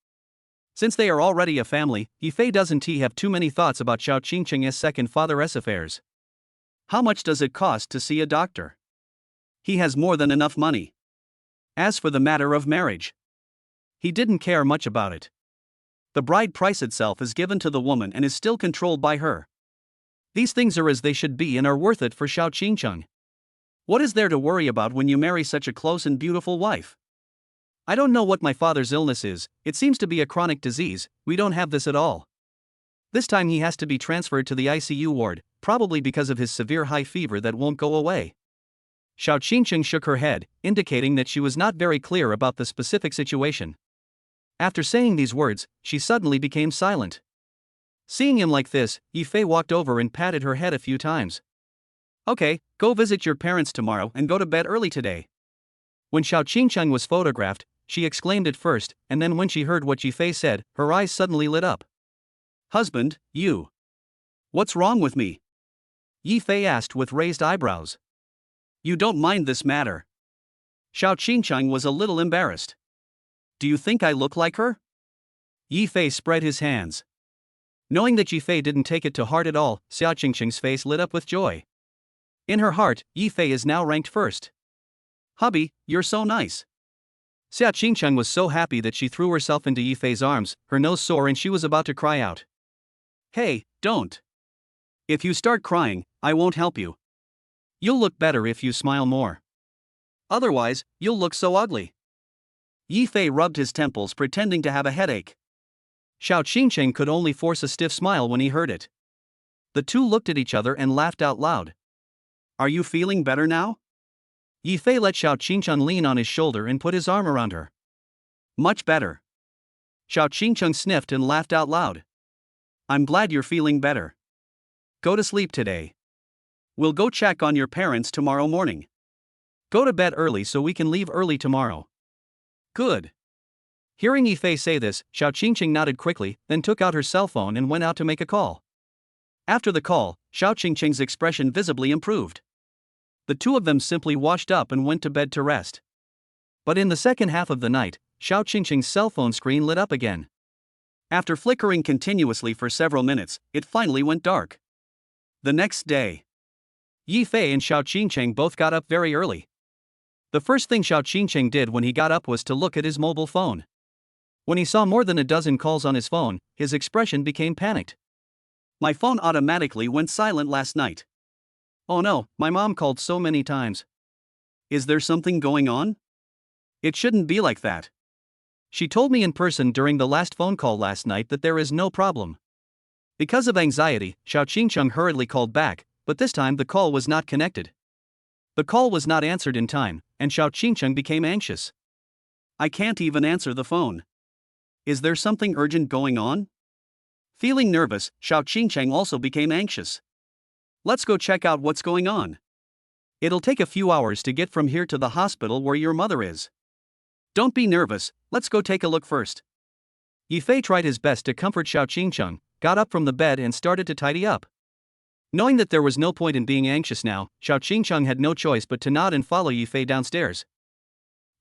Since they are already a family, Yifei doesn't have too many thoughts about Xiao Qingcheng's second father's affairs. How much does it cost to see a doctor? He has more than enough money. As for the matter of marriage, he didn't care much about it. The bride price itself is given to the woman and is still controlled by her. These things are as they should be and are worth it for Xiao Qingcheng. What is there to worry about when you marry such a close and beautiful wife? I don't know what my father's illness is, it seems to be a chronic disease, we don't have this at all. This time he has to be transferred to the ICU ward, probably because of his severe high fever that won't go away. Xiao Qingcheng shook her head, indicating that she was not very clear about the specific situation. After saying these words, she suddenly became silent. Seeing him like this, Yifei walked over and patted her head a few times. Okay, go visit your parents tomorrow and go to bed early today. When Xiao Qingcheng was photographed, she exclaimed at first, and then when she heard what Yifei said, her eyes suddenly lit up. Husband, you. What's wrong with me? Yifei asked with raised eyebrows. You don't mind this matter? Xiao Qingcheng was a little embarrassed. Do you think I look like her? Yifei spread his hands. Knowing that Yifei didn't take it to heart at all, Xiao Qingcheng's face lit up with joy. In her heart, Yifei is now ranked first. Hubby, you're so nice. Xiao Qingcheng was so happy that she threw herself into Yifei's arms, her nose sore and she was about to cry out. Hey, don't. If you start crying, I won't help you. You'll look better if you smile more. Otherwise, you'll look so ugly. Yifei rubbed his temples pretending to have a headache. Xiao Qingcheng could only force a stiff smile when he heard it. The two looked at each other and laughed out loud. Are you feeling better now? Yifei let Xiao Qingcheng lean on his shoulder and put his arm around her. Much better. Xiao Qingcheng sniffed and laughed out loud. I'm glad you're feeling better. Go to sleep today. We'll go check on your parents tomorrow morning. Go to bed early so we can leave early tomorrow. Good. Hearing Yifei say this, Xiao Qingcheng nodded quickly, then took out her cell phone and went out to make a call. After the call, Xiao Qingcheng's expression visibly improved. The two of them simply washed up and went to bed to rest. But in the second half of the night, Xiao Qingcheng's cell phone screen lit up again. After flickering continuously for several minutes, it finally went dark. The next day, Yifei and Xiao Qingcheng both got up very early. The first thing Xiao Qingcheng did when he got up was to look at his mobile phone. When he saw more than a dozen calls on his phone, his expression became panicked. My phone automatically went silent last night. Oh no, my mom called so many times. Is there something going on? It shouldn't be like that. She told me in person during the last phone call last night that there is no problem. Because of anxiety, Xiao Qingcheng hurriedly called back, but this time the call was not connected. The call was not answered in time, and Xiao Qingcheng became anxious. I can't even answer the phone. Is there something urgent going on? Feeling nervous, Xiao Qingcheng also became anxious. Let's go check out what's going on. It'll take a few hours to get from here to the hospital where your mother is. Don't be nervous, let's go take a look first. Yifei tried his best to comfort Xiao Qingcheng, got up from the bed and started to tidy up. Knowing that there was no point in being anxious now, Xiao Qingcheng had no choice but to nod and follow Yifei downstairs.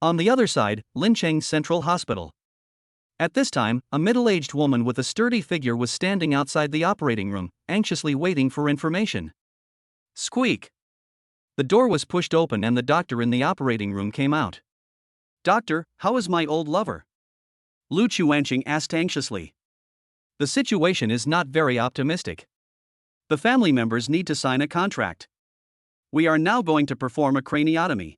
On the other side, Lincheng Central Hospital. At this time, a middle-aged woman with a sturdy figure was standing outside the operating room, anxiously waiting for information. Squeak! The door was pushed open and the doctor in the operating room came out. Doctor, how is my old lover? Lu Chuanqing asked anxiously. The situation is not very optimistic. The family members need to sign a contract. We are now going to perform a craniotomy.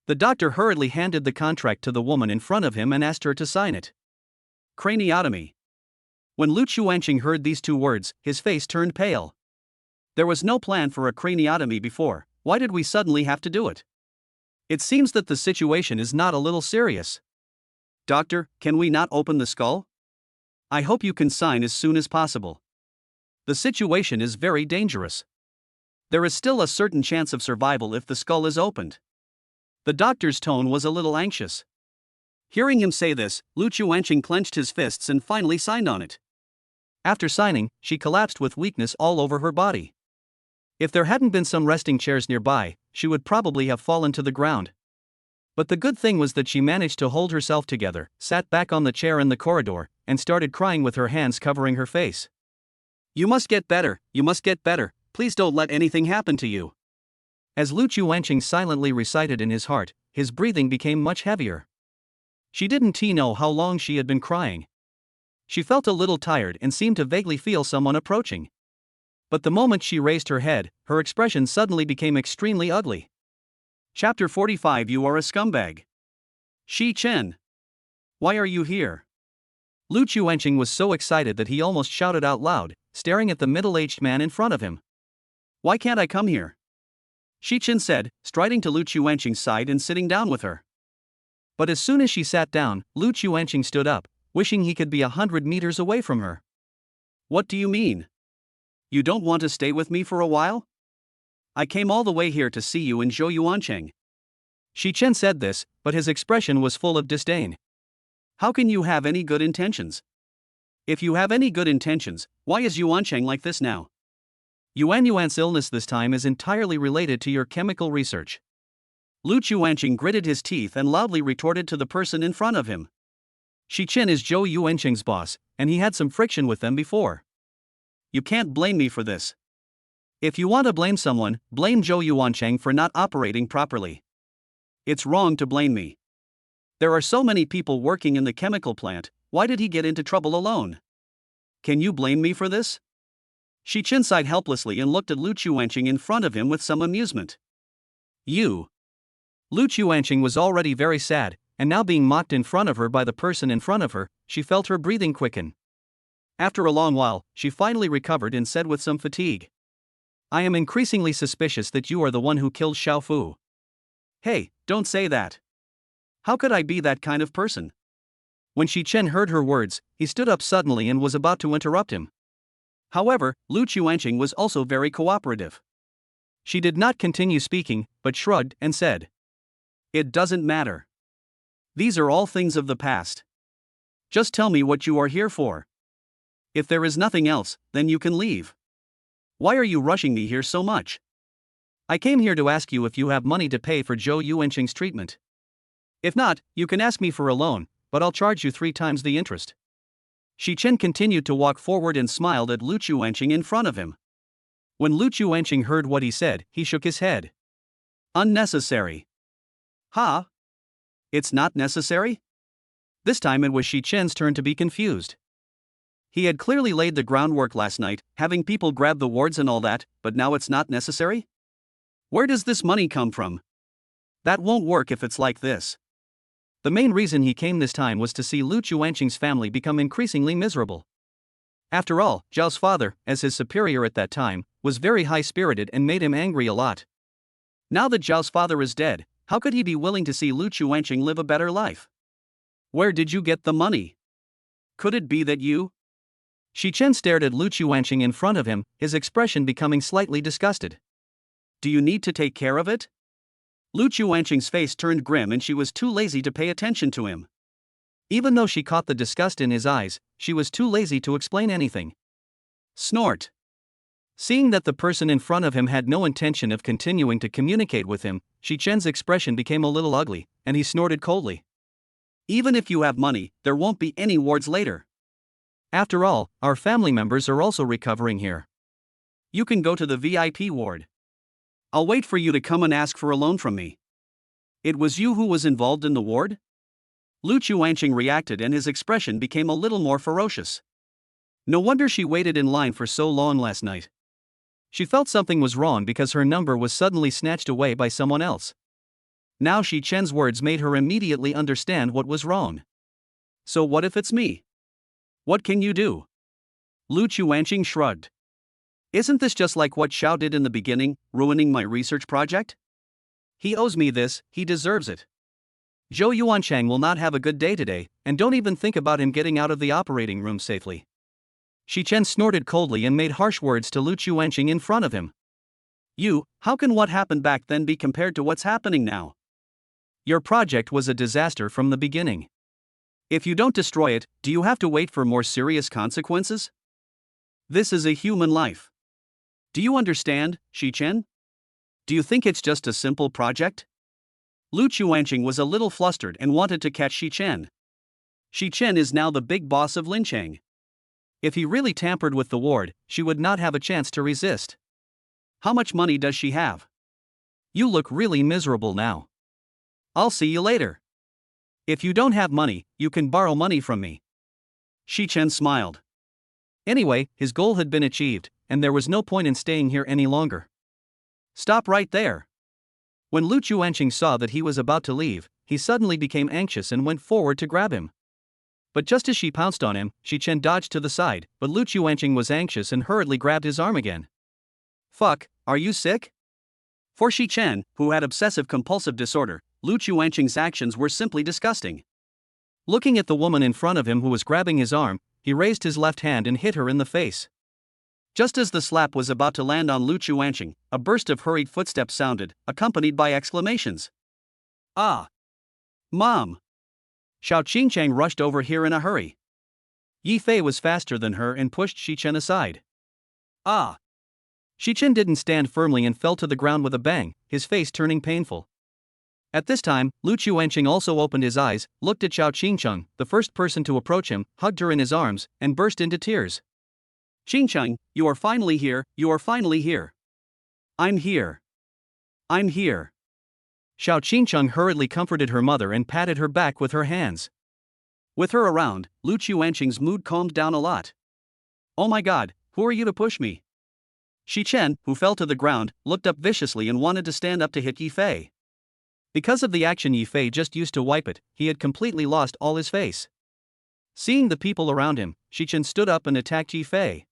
The doctor hurriedly handed the contract to the woman in front of him and asked her to sign it. Craniotomy. When Lu Chuanqing heard these two words, his face turned pale. There was no plan for a craniotomy before. Why did we suddenly have to do it? It seems that the situation is not a little serious. Doctor, can we not open the skull? I hope you can sign as soon as possible. The situation is very dangerous. There is still a certain chance of survival if the skull is opened. The doctor's tone was a little anxious. Hearing him say this, Lu Chuanqing clenched his fists and finally signed on it. After signing, she collapsed with weakness all over her body. If there hadn't been some resting chairs nearby, she would probably have fallen to the ground. But the good thing was that she managed to hold herself together, sat back on the chair in the corridor, and started crying with her hands covering her face. You must get better, please don't let anything happen to you. As Lu Chuanqing silently recited in his heart, his breathing became much heavier. She didn't know how long she had been crying. She felt a little tired and seemed to vaguely feel someone approaching. But the moment she raised her head, her expression suddenly became extremely ugly. Chapter 45. You are a scumbag. Shi Chen. Why are you here? Lu Chuanqing was so excited that he almost shouted out loud, staring at the middle-aged man in front of him. Why can't I come here? Shi Chen said, striding to Lu Chuanqing's side and sitting down with her. But as soon as she sat down, Lu Chuanqing stood up, wishing he could be 100 meters away from her. What do you mean? You don't want to stay with me for a while? I came all the way here to see you in Zhou Yuancheng. Shi Chen said this, but his expression was full of disdain. How can you have any good intentions? If you have any good intentions, why is Yuancheng like this now? Yuan's illness this time is entirely related to your chemical research. Lu Chuanqing gritted his teeth and loudly retorted to the person in front of him. Shi Chen is Zhou Yuancheng's boss, and he had some friction with them before. You can't blame me for this. If you want to blame someone, blame Zhou Yuancheng for not operating properly. It's wrong to blame me. There are so many people working in the chemical plant, why did he get into trouble alone? Can you blame me for this? Shi Chen sighed helplessly and looked at Lu Chuanqing in front of him with some amusement. You. Lu Chuanqing was already very sad, and now being mocked in front of her by the person in front of her, she felt her breathing quicken. After a long while, she finally recovered and said with some fatigue. I am increasingly suspicious that you are the one who killed Xiao Fu. Hey, don't say that. How could I be that kind of person? When Shi Chen heard her words, he stood up suddenly and was about to interrupt him. However, Lu Chuanqing was also very cooperative. She did not continue speaking, but shrugged and said, It doesn't matter. These are all things of the past. Just tell me what you are here for. If there is nothing else, then you can leave. Why are you rushing me here so much? I came here to ask you if you have money to pay for Zhou Yuancheng's treatment. If not, you can ask me for a loan, but I'll charge you 3 times the interest. Shi Chen continued to walk forward and smiled at Lu Chuanqing in front of him. When Lu Chuanqing heard what he said, he shook his head. Unnecessary. Ha? It's not necessary? This time it was Shi Chen's turn to be confused. He had clearly laid the groundwork last night, having people grab the wards and all that, but now it's not necessary? Where does this money come from? That won't work if it's like this. The main reason he came this time was to see Lu Chuanqing's family become increasingly miserable. After all, Zhao's father, as his superior at that time, was very high-spirited and made him angry a lot. Now that Zhao's father is dead, how could he be willing to see Lu Chuanqing live a better life? Where did you get the money? Could it be that you? Shi Chen stared at Lu Chuanqing in front of him, his expression becoming slightly disgusted. Do you need to take care of it? Lu Chuanqing's face turned grim and she was too lazy to pay attention to him. Even though she caught the disgust in his eyes, she was too lazy to explain anything. Snort. Seeing that the person in front of him had no intention of continuing to communicate with him, Shi Chen's expression became a little ugly, and he snorted coldly. Even if you have money, there won't be any wards later. After all, our family members are also recovering here. You can go to the VIP ward. I'll wait for you to come and ask for a loan from me. It was you who was involved in the ward? Lu Chuanqing reacted and his expression became a little more ferocious. No wonder she waited in line for so long last night. She felt something was wrong because her number was suddenly snatched away by someone else. Now Shi Chen's words made her immediately understand what was wrong. So what if it's me? What can you do? Lu Chuanqing shrugged. Isn't this just like what Xiao did in the beginning, ruining my research project? He owes me this, he deserves it. Zhou Yuanchang will not have a good day today, and don't even think about him getting out of the operating room safely. Shi Chen snorted coldly and made harsh words to Lu Chuanqing in front of him. How can what happened back then be compared to what's happening now? Your project was a disaster from the beginning. If you don't destroy it, do you have to wait for more serious consequences? This is a human life. Do you understand, Shi Chen? Do you think it's just a simple project? Lu Chuanqing was a little flustered and wanted to catch Shi Chen. Shi Chen is now the big boss of Lincheng. If he really tampered with the ward, she would not have a chance to resist. How much money does she have? You look really miserable now. I'll see you later. If you don't have money, you can borrow money from me. Shi Chen smiled. Anyway, his goal had been achieved, and there was no point in staying here any longer. Stop right there. When Lu Chuanqing saw that he was about to leave, he suddenly became anxious and went forward to grab him. But just as she pounced on him, Shi Chen dodged to the side, but Lu Chuanqing was anxious and hurriedly grabbed his arm again. Fuck, are you sick? For Shi Chen, who had obsessive-compulsive disorder, Lu Chuanqing's actions were simply disgusting. Looking at the woman in front of him who was grabbing his arm, he raised his left hand and hit her in the face. Just as the slap was about to land on Lu Chuanqing, a burst of hurried footsteps sounded, accompanied by exclamations. Ah! Mom! Xiao Qingchang rushed over here in a hurry. Yi Fei was faster than her and pushed Shi Chen aside. Ah! Shi Chen didn't stand firmly and fell to the ground with a bang, his face turning painful. At this time, Lu Chuanqing also opened his eyes, looked at Xiao Qingcheng, the first person to approach him, hugged her in his arms, and burst into tears. Qingcheng, you are finally here, you are finally here. I'm here. I'm here. Xiao Qingcheng hurriedly comforted her mother and patted her back with her hands. With her around, Lu Chuanqing's mood calmed down a lot. Oh my god, who are you to push me? Shi Chen, who fell to the ground, looked up viciously and wanted to stand up to hit Yi Fei. Because of the action Yi Fei just used to wipe it, he had completely lost all his face. Seeing the people around him, Shi Chen stood up and attacked Yi Fei.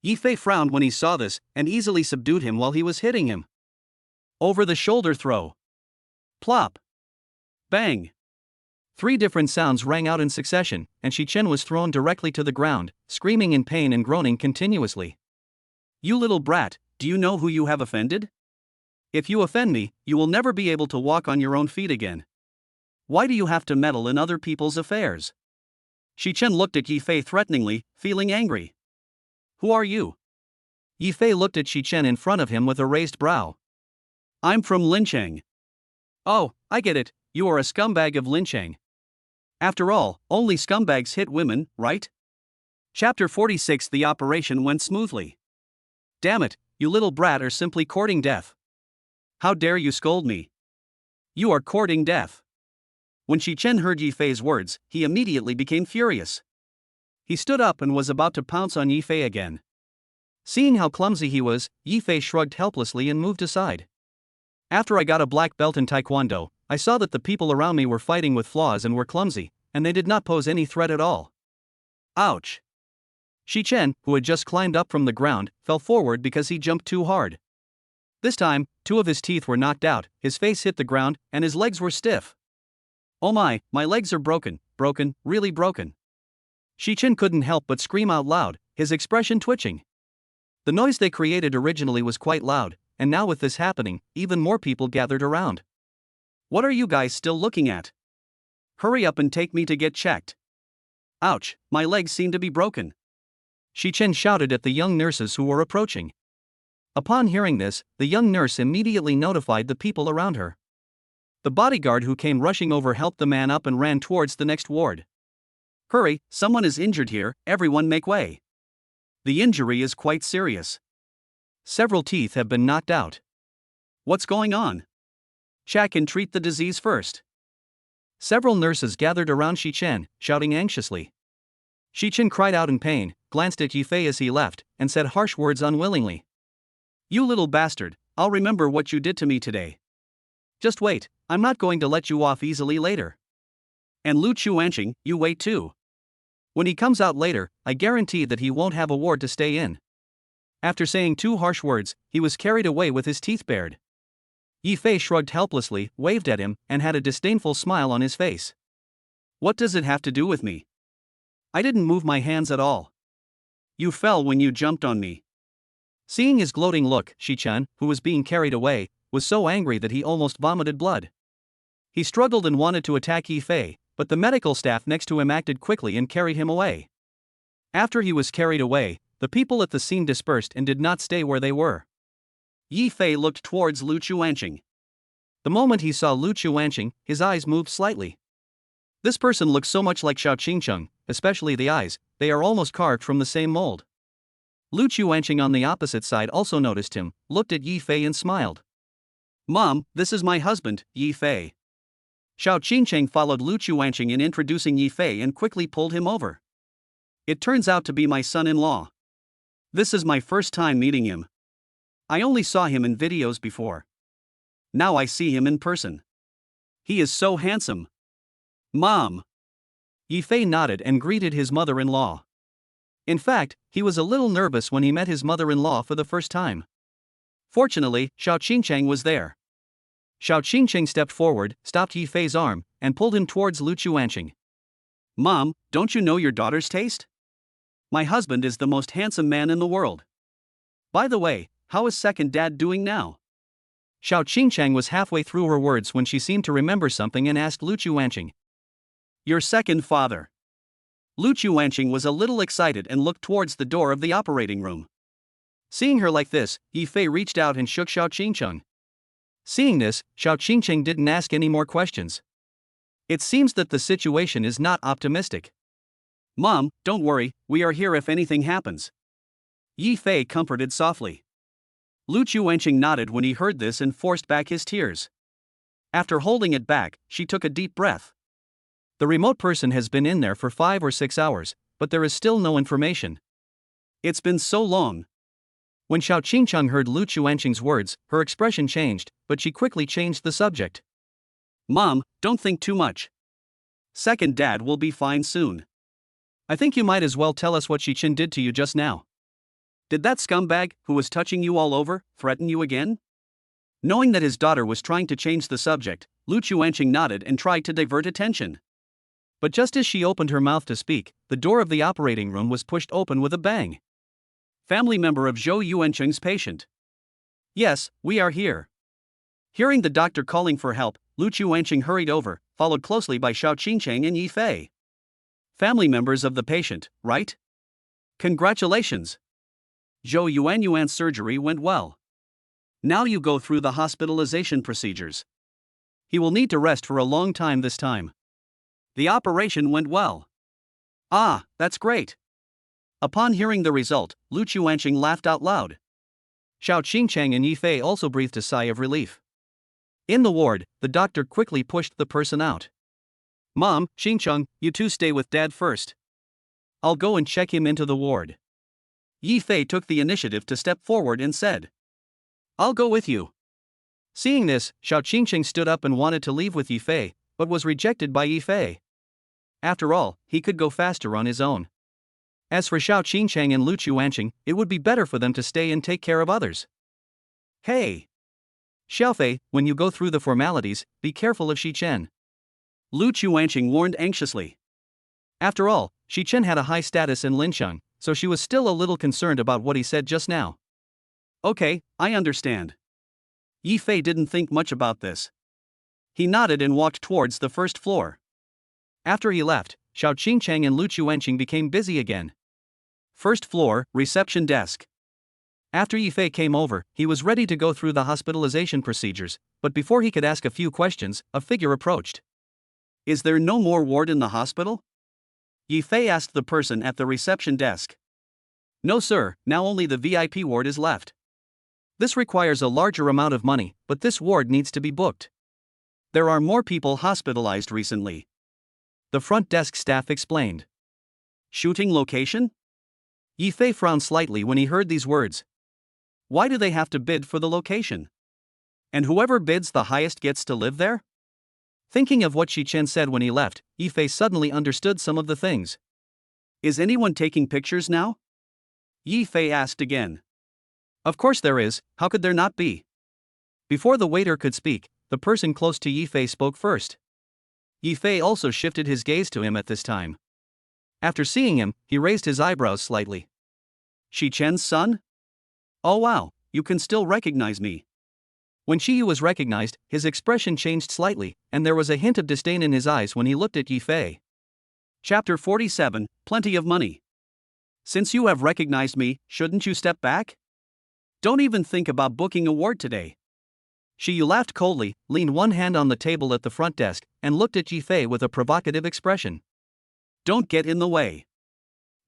Yi Fei frowned when he saw this, and easily subdued him while he was hitting him. Over the shoulder throw. Plop. Bang. 3 different sounds rang out in succession, and Shi Chen was thrown directly to the ground, screaming in pain and groaning continuously. You little brat, do you know who you have offended? If you offend me, you will never be able to walk on your own feet again. Why do you have to meddle in other people's affairs? Shi Chen looked at Yi Fei threateningly, feeling angry. Who are you? Yi Fei looked at Shi Chen in front of him with a raised brow. I'm from Lincheng. Oh, I get it, you are a scumbag of Lincheng. After all, only scumbags hit women, right? Chapter 46. The operation went smoothly. Damn it, you little brat are simply courting death. How dare you scold me? You are courting death. When Shi Chen heard Yi Fei's words, he immediately became furious. He stood up and was about to pounce on Yi Fei again. Seeing how clumsy he was, Yi Fei shrugged helplessly and moved aside. After I got a black belt in Taekwondo, I saw that the people around me were fighting with flaws and were clumsy, and they did not pose any threat at all. Ouch! Shi Chen, who had just climbed up from the ground, fell forward because he jumped too hard. This time, 2 of his teeth were knocked out, his face hit the ground, and his legs were stiff. Oh my legs are broken, really broken. Shi Chen couldn't help but scream out loud, his expression twitching. The noise they created originally was quite loud, and now with this happening, even more people gathered around. What are you guys still looking at? Hurry up and take me to get checked. Ouch, my legs seem to be broken. Shi Chen shouted at the young nurses who were approaching. Upon hearing this, the young nurse immediately notified the people around her. The bodyguard who came rushing over helped the man up and ran towards the next ward. Hurry, someone is injured here, everyone make way. The injury is quite serious. Several teeth have been knocked out. What's going on? Check and treat the disease first. Several nurses gathered around Shi Chen, shouting anxiously. Shi Chen cried out in pain, glanced at Yi Fei as he left, and said harsh words unwillingly. You little bastard, I'll remember what you did to me today. Just wait, I'm not going to let you off easily later. And Lu Chuanqing, you wait too. When he comes out later, I guarantee that he won't have a ward to stay in. After saying 2 harsh words, he was carried away with his teeth bared. Yi Fei shrugged helplessly, waved at him, and had a disdainful smile on his face. What does it have to do with me? I didn't move my hands at all. You fell when you jumped on me. Seeing his gloating look, Shi Chen, who was being carried away, was so angry that he almost vomited blood. He struggled and wanted to attack Yi Fei, but the medical staff next to him acted quickly and carried him away. After he was carried away, the people at the scene dispersed and did not stay where they were. Yi Fei looked towards Lu Chuanqing. The moment he saw Lu Chuanqing, his eyes moved slightly. This person looks so much like Xiao Qingcheng, especially the eyes, they are almost carved from the same mold. Lu Chuanqing on the opposite side also noticed him, looked at Yi Fei and smiled. Mom, this is my husband, Yi Fei. Xiao Qingcheng followed Lu Chuanqing in introducing Yi Fei and quickly pulled him over. It turns out to be my son-in-law. This is my first time meeting him. I only saw him in videos before. Now I see him in person. He is so handsome. Mom. Yi Fei nodded and greeted his mother-in-law. In fact, he was a little nervous when he met his mother-in-law for the first time. Fortunately, Xiao Qingcheng was there. Xiao Qingcheng stepped forward, stopped Yi Fei's arm, and pulled him towards Lu Chuanqing. Mom, don't you know your daughter's taste? My husband is the most handsome man in the world. By the way, how is second dad doing now? Xiao Qingcheng was halfway through her words when she seemed to remember something and asked Lu Chuanqing. Your second father. Lu Chuanqing was a little excited and looked towards the door of the operating room. Seeing her like this, Yi Fei reached out and shook Xiao Qingcheng. Seeing this, Xiao Qingcheng didn't ask any more questions. It seems that the situation is not optimistic. Mom, don't worry, we are here if anything happens. Yi Fei comforted softly. Lu Chuanqing nodded when he heard this and forced back his tears. After holding it back, she took a deep breath. The remote person has been in there for 5 or 6 hours, but there is still no information. It's been so long. When Xiao Qingcheng heard Lu Chuanqing's words, her expression changed, but she quickly changed the subject. Mom, don't think too much. Second dad will be fine soon. I think you might as well tell us what Shi Chen did to you just now. Did that scumbag, who was touching you all over, threaten you again? Knowing that his daughter was trying to change the subject, Lu Chuanqing nodded and tried to divert attention. But just as she opened her mouth to speak, the door of the operating room was pushed open with a bang. Family member of Zhou Yuancheng's patient. Yes, we are here. Hearing the doctor calling for help, Lu Chuanqing hurried over, followed closely by Xiao Qingcheng and Yi Fei. Family members of the patient, right? Congratulations. Zhou Yuanyuan's surgery went well. Now you go through the hospitalization procedures. He will need to rest for a long time this time. The operation went well. Ah, that's great. Upon hearing the result, Lu Chuanqing laughed out loud. Xiao Qingcheng and Yi Fei also breathed a sigh of relief. In the ward, the doctor quickly pushed the person out. Mom, Xingcheng, you two stay with Dad first. I'll go and check him into the ward. Yi Fei took the initiative to step forward and said, I'll go with you. Seeing this, Xiao Qingcheng stood up and wanted to leave with Yi Fei, but was rejected by Yi Fei. After all, he could go faster on his own. As for Xiao Qingcheng and Lu Chuanqing, it would be better for them to stay and take care of others. Hey! Xiaofei, when you go through the formalities, be careful of Shi Chen. Lu Chuanqing warned anxiously. After all, Shi Chen had a high status in Lincheng, so she was still a little concerned about what he said just now. Okay, I understand. Yi Fei didn't think much about this. He nodded and walked towards the first floor. After he left, Xiao Qingcheng and Lu Chuanqing became busy again. First floor, reception desk. After Yi Fei came over, he was ready to go through the hospitalization procedures, but before he could ask a few questions, a figure approached. Is there no more ward in the hospital? Yi Fei asked the person at the reception desk. No sir, now only the VIP ward is left. This requires a larger amount of money, but this ward needs to be booked. There are more people hospitalized recently. The front desk staff explained. Shooting location? Yi Fei frowned slightly when he heard these words. Why do they have to bid for the location? And whoever bids the highest gets to live there? Thinking of what Shi Chen said when he left, Yi Fei suddenly understood some of the things. Is anyone taking pictures now? Yi Fei asked again. Of course there is, how could there not be? Before the waiter could speak, the person close to Yi Fei spoke first. Yi Fei also shifted his gaze to him at this time. After seeing him, he raised his eyebrows slightly. Shi Chen's son? Oh wow, you can still recognize me. When Shi Yu was recognized, his expression changed slightly, and there was a hint of disdain in his eyes when he looked at Yi Fei. Chapter 47, Plenty of Money. Since you have recognized me, shouldn't you step back? Don't even think about booking a ward today. Shi Yu laughed coldly, leaned one hand on the table at the front desk, and looked at Yi Fei with a provocative expression. Don't get in the way.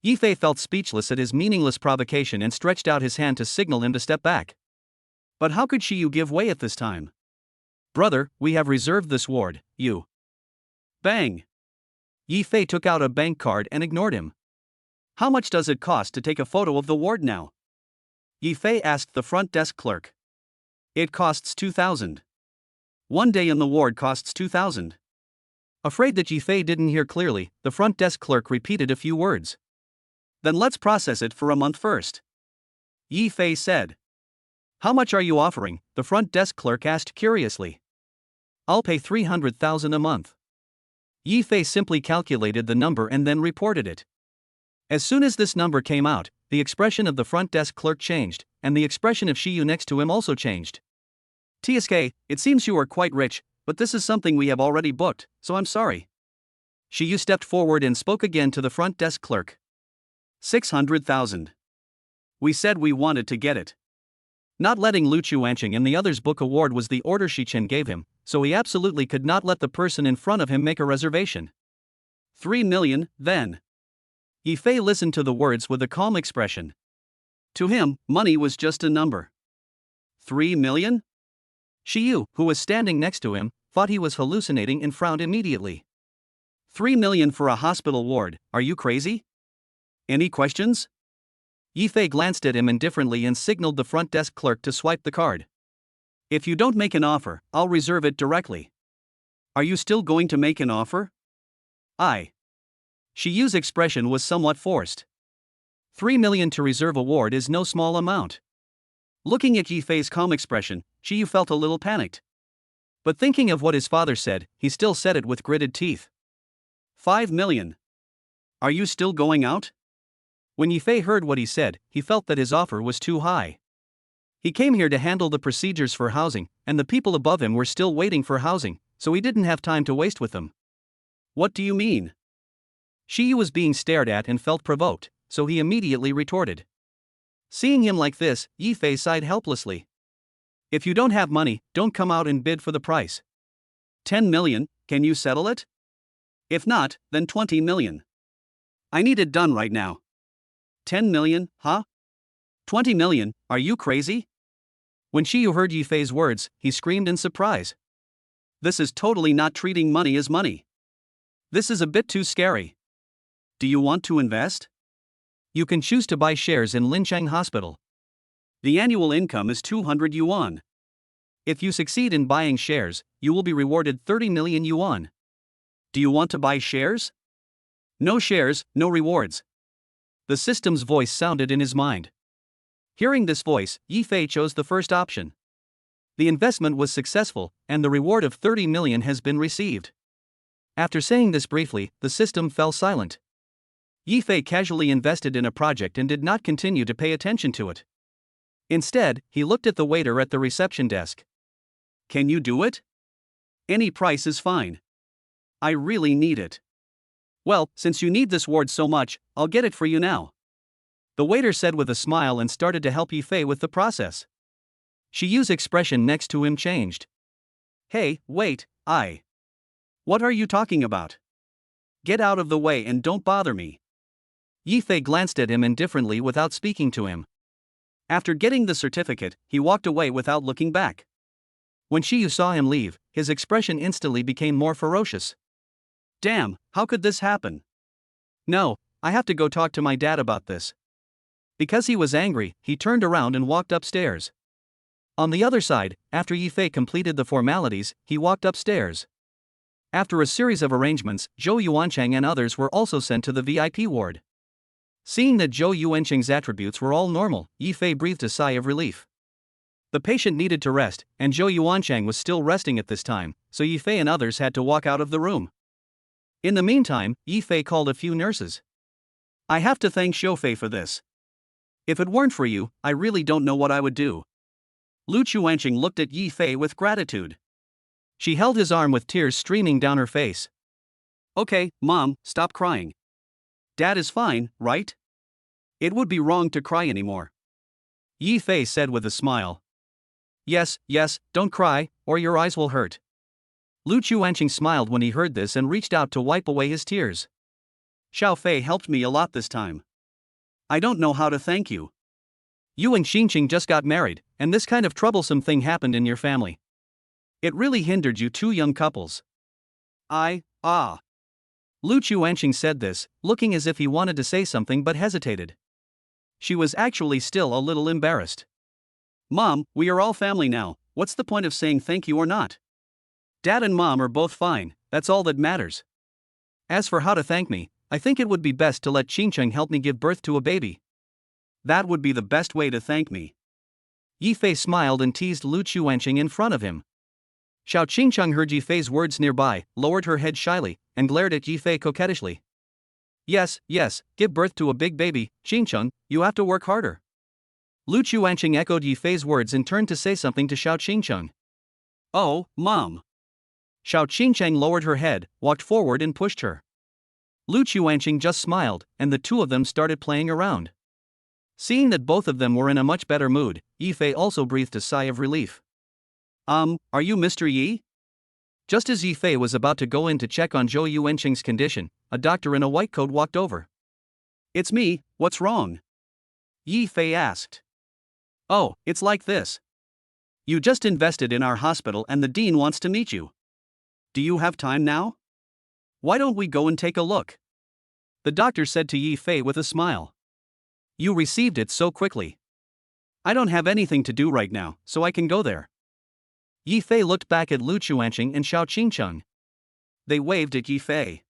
Yi Fei felt speechless at his meaningless provocation and stretched out his hand to signal him to step back. But how could Shi Yu give way at this time? Brother, we have reserved this ward, you. Bang! Yi Fei took out a bank card and ignored him. How much does it cost to take a photo of the ward now? Yi Fei asked the front desk clerk. It costs 2,000. 1 day in the ward costs 2,000. Afraid that Yi Fei didn't hear clearly, the front desk clerk repeated a few words. Then let's process it for a month first. Yi Fei said. How much are you offering? The front desk clerk asked curiously. I'll pay 300,000 a month. Yi Fei simply calculated the number and then reported it. As soon as this number came out, the expression of the front desk clerk changed, and the expression of Shi Yu next to him also changed. TSK, it seems you are quite rich, but this is something we have already booked, so I'm sorry. Shi Yu stepped forward and spoke again to the front desk clerk. 600,000. We said we wanted to get it. Not letting Lu Chuanqing and the others book a ward was the order Shi Chen gave him, so he absolutely could not let the person in front of him make a reservation. 3 million, then. Yi Fei listened to the words with a calm expression. To him, money was just a number. 3 million? Shi Yu, who was standing next to him, thought he was hallucinating and frowned immediately. 3 million for a hospital ward, are you crazy? Any questions? Yi Fei glanced at him indifferently and signaled the front desk clerk to swipe the card. If you don't make an offer, I'll reserve it directly. Are you still going to make an offer? Shi Yu's expression was somewhat forced. 3 million to reserve a ward is no small amount. Looking at Yi Fei's calm expression, Shi Yu felt a little panicked. But thinking of what his father said, he still said it with gritted teeth. 5 million. Are you still going out? When Yi Fei heard what he said, he felt that his offer was too high. He came here to handle the procedures for housing, and the people above him were still waiting for housing, so he didn't have time to waste with them. What do you mean? Shi Yu was being stared at and felt provoked, so he immediately retorted. Seeing him like this, Yi Fei sighed helplessly. If you don't have money, don't come out and bid for the price. 10 million, can you settle it? If not, then 20 million. I need it done right now. 10 million, huh? 20 million, are you crazy? When Shi Yu heard Yi Fei's words, he screamed in surprise. This is totally not treating money as money. This is a bit too scary. Do you want to invest? You can choose to buy shares in Linchang Hospital. The annual income is 200 yuan. If you succeed in buying shares, you will be rewarded 30 million yuan. Do you want to buy shares? No shares, no rewards. The system's voice sounded in his mind. Hearing this voice, Yi Fei chose the first option. The investment was successful, and the reward of 30 million has been received. After saying this briefly, the system fell silent. Yi Fei casually invested in a project and did not continue to pay attention to it. Instead, he looked at the waiter at the reception desk. Can you do it? Any price is fine. I really need it. Well, since you need this ward so much, I'll get it for you now. The waiter said with a smile and started to help Yi Fei with the process. Shi Yu's expression next to him changed. Hey, wait, What are you talking about? Get out of the way and don't bother me. Yi Fei glanced at him indifferently without speaking to him. After getting the certificate, he walked away without looking back. When Shi Yu saw him leave, his expression instantly became more ferocious. Damn, how could this happen? No, I have to go talk to my dad about this. Because he was angry, he turned around and walked upstairs. On the other side, after Yi Fei completed the formalities, he walked upstairs. After a series of arrangements, Zhou Yuancheng and others were also sent to the VIP ward. Seeing that Zhou Yuancheng's attributes were all normal, Yi Fei breathed a sigh of relief. The patient needed to rest, and Zhou Yuancheng was still resting at this time, so Yi Fei and others had to walk out of the room. In the meantime, Yi Fei called a few nurses. I have to thank Xiaofei for this. If it weren't for you, I really don't know what I would do. Lu Chuanqing looked at Yi Fei with gratitude. She held his arm with tears streaming down her face. Okay, Mom, stop crying. Dad is fine, right? It would be wrong to cry anymore. Yi Fei said with a smile. Yes, don't cry, or your eyes will hurt. Lu Chuanqing smiled when he heard this and reached out to wipe away his tears. Xiaofei helped me a lot this time. I don't know how to thank you. You and Xinqing just got married, and this kind of troublesome thing happened in your family. It really hindered you two young couples. Lu Chuanqing said this, looking as if he wanted to say something but hesitated. She was actually still a little embarrassed. Mom, we are all family now, what's the point of saying thank you or not? Dad and Mom are both fine, that's all that matters. As for how to thank me, I think it would be best to let Xinqing help me give birth to a baby. That would be the best way to thank me. Yi Fei smiled and teased Lu Chuanqing in front of him. Xiao Qingcheng heard Yi Fei's words nearby, lowered her head shyly, and glared at Yi Fei coquettishly. Yes, give birth to a big baby, Qingcheng, you have to work harder. Lu Chuanqing echoed Yi Fei's words and turned to say something to Xiao Qingcheng. Oh, Mom. Xiao Qingcheng lowered her head, walked forward and pushed her. Lu Chuanqing just smiled, and the two of them started playing around. Seeing that both of them were in a much better mood, Yi Fei also breathed a sigh of relief. Are you Mr. Yi? Just as Yi Fei was about to go in to check on Zhou Yuanqing's condition, a doctor in a white coat walked over. It's me, what's wrong? Yi Fei asked. Oh, it's like this. You just invested in our hospital and the dean wants to meet you. Do you have time now? Why don't we go and take a look? The doctor said to Yi Fei with a smile. You received it so quickly. I don't have anything to do right now, so I can go there. Yi Fei looked back at Lu Chuanqing and Xiao Qingcheng. They waved at Yi Fei.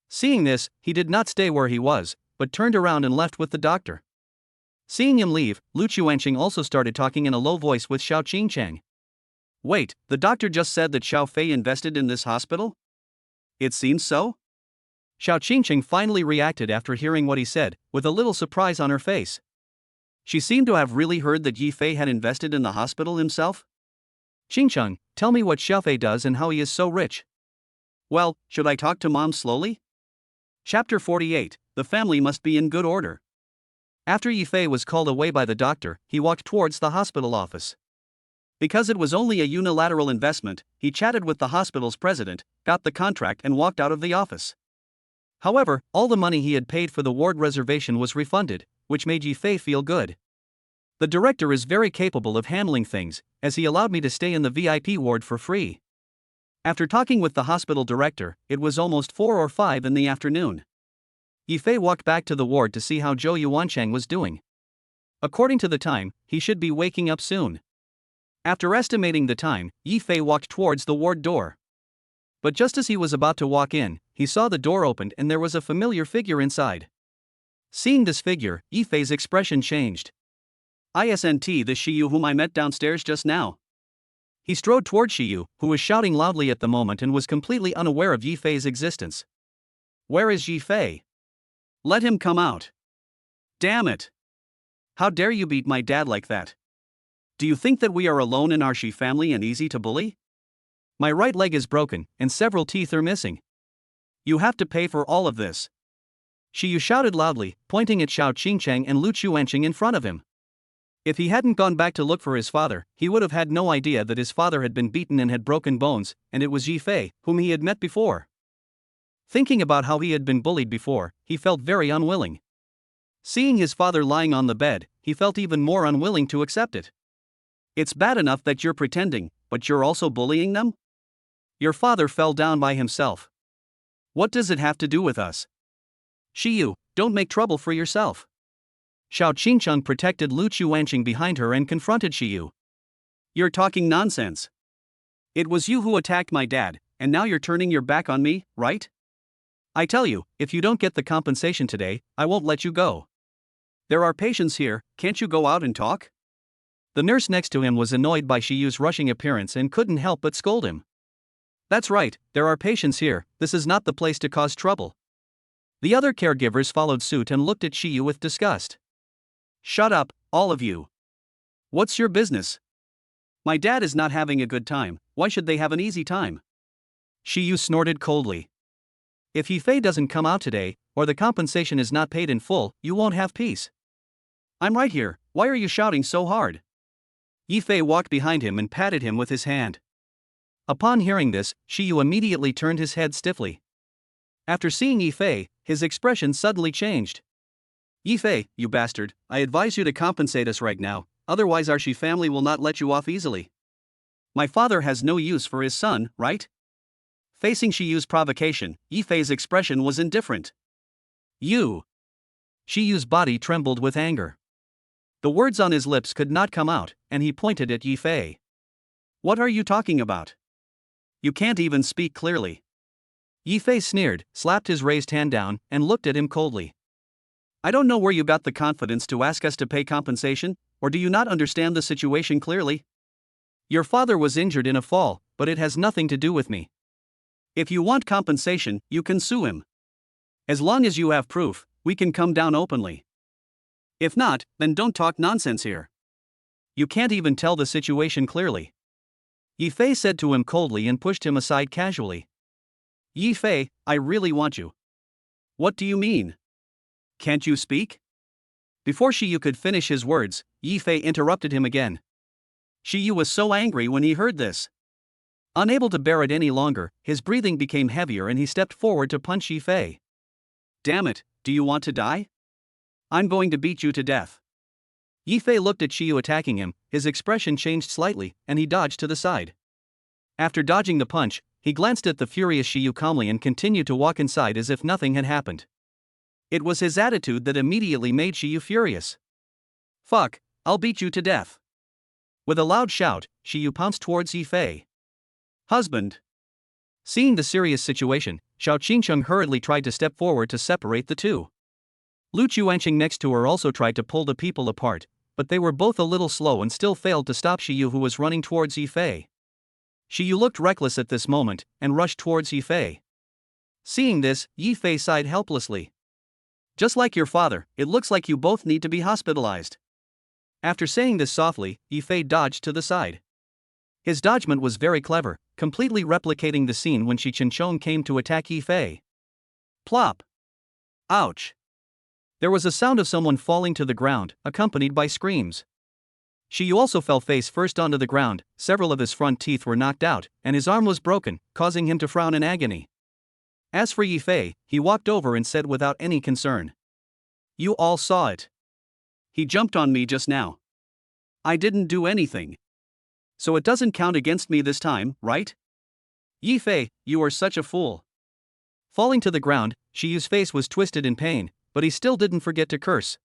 Seeing this, he did not stay where he was, but turned around and left with the doctor. Seeing him leave, Lu Chuanqing also started talking in a low voice with Xiao Qingcheng. Wait, the doctor just said that Xiaofei invested in this hospital? It seems so? Xiao Qingcheng finally reacted after hearing what he said, with a little surprise on her face. She seemed to have really heard that Yi Fei had invested in the hospital himself? Qingcheng, tell me what Xiaofei does and how he is so rich. Well, should I talk to Mom slowly? Chapter 48, The family must be in good order. After Yi Fei was called away by the doctor, he walked towards the hospital office. Because it was only a unilateral investment, he chatted with the hospital's president, got the contract and walked out of the office. However, all the money he had paid for the ward reservation was refunded, which made Yi Fei feel good. The director is very capable of handling things, as he allowed me to stay in the VIP ward for free. After talking with the hospital director, it was almost 4 or 5 in the afternoon. Yifei walked back to the ward to see how Zhou Yuancheng was doing. According to the time, he should be waking up soon. After estimating the time, Yifei walked towards the ward door. But just as he was about to walk in, he saw the door opened and there was a familiar figure inside. Seeing this figure, Yifei's expression changed. "Isn't the Shiyu whom I met downstairs just now?" He strode toward Shiyu, who was shouting loudly at the moment and was completely unaware of Yifei's existence. "Where is Yifei? Let him come out. Damn it! How dare you beat my dad like that? Do you think that we are alone in our Shi family and easy to bully? My right leg is broken, and several teeth are missing. You have to pay for all of this." Shiyu shouted loudly, pointing at Xiao Qingcheng and Lu Chuanqing in front of him. If he hadn't gone back to look for his father, he would have had no idea that his father had been beaten and had broken bones, and it was Yifei, whom he had met before. Thinking about how he had been bullied before, he felt very unwilling. Seeing his father lying on the bed, he felt even more unwilling to accept it. "It's bad enough that you're pretending, but you're also bullying them? Your father fell down by himself. What does it have to do with us? Shiyu, don't make trouble for yourself." Xiao Qingcheng protected Lu Chuanqing behind her and confronted Shiyu. "You're talking nonsense. It was you who attacked my dad, and now you're turning your back on me, right? I tell you, if you don't get the compensation today, I won't let you go. There are patients here, can't you go out and talk?" The nurse next to him was annoyed by Shiyu's rushing appearance and couldn't help but scold him. "That's right, there are patients here, this is not the place to cause trouble." The other caregivers followed suit and looked at Shiyu with disgust. "Shut up, all of you. What's your business? My dad is not having a good time, why should they have an easy time?" Shiyu snorted coldly. "If Yifei doesn't come out today, or the compensation is not paid in full, you won't have peace." "I'm right here, why are you shouting so hard?" Yifei walked behind him and patted him with his hand. Upon hearing this, Shiyu immediately turned his head stiffly. After seeing Yifei, his expression suddenly changed. "Yifei, you bastard, I advise you to compensate us right now, otherwise our Shi family will not let you off easily. My father has no use for his son, right?" Facing Shiyu's provocation, Yifei's expression was indifferent. "You!" Shiyu's body trembled with anger. The words on his lips could not come out, and he pointed at Yifei. "What are you talking about? You can't even speak clearly." Yifei sneered, slapped his raised hand down, and looked at him coldly. "I don't know where you got the confidence to ask us to pay compensation, or do you not understand the situation clearly? Your father was injured in a fall, but it has nothing to do with me. If you want compensation, you can sue him. As long as you have proof, we can come down openly. If not, then don't talk nonsense here. You can't even tell the situation clearly." Yifei said to him coldly and pushed him aside casually. "Yifei, I really want you." "What do you mean? Can't you speak?" Before Shiyu could finish his words, Yifei interrupted him again. Shiyu was so angry when he heard this. Unable to bear it any longer, his breathing became heavier and he stepped forward to punch Yifei. "Damn it, do you want to die? I'm going to beat you to death." Yifei looked at Shiyu attacking him, his expression changed slightly, and he dodged to the side. After dodging the punch, he glanced at the furious Shiyu calmly and continued to walk inside as if nothing had happened. It was his attitude that immediately made Shiyu furious. "Fuck, I'll beat you to death." With a loud shout, Shiyu pounced towards Yifei. "Husband." Seeing the serious situation, Xiao Qingcheng hurriedly tried to step forward to separate the two. Lu Chuanqing next to her also tried to pull the people apart, but they were both a little slow and still failed to stop Shiyu, who was running towards Yifei. Shiyu looked reckless at this moment, and rushed towards Yifei. Seeing this, Yifei sighed helplessly. "Just like your father, it looks like you both need to be hospitalized." After saying this softly, Yifei dodged to the side. His dodgement was very clever, completely replicating the scene when Shi Chinchong came to attack Yifei. Plop! Ouch! There was a sound of someone falling to the ground, accompanied by screams. Shiyu also fell face first onto the ground, several of his front teeth were knocked out, and his arm was broken, causing him to frown in agony. As for Yifei, he walked over and said without any concern. "You all saw it. He jumped on me just now. I didn't do anything. So it doesn't count against me this time, right?" Yi Fei, you are such a fool. Falling to the ground, Shiyu's face was twisted in pain, but he still didn't forget to curse.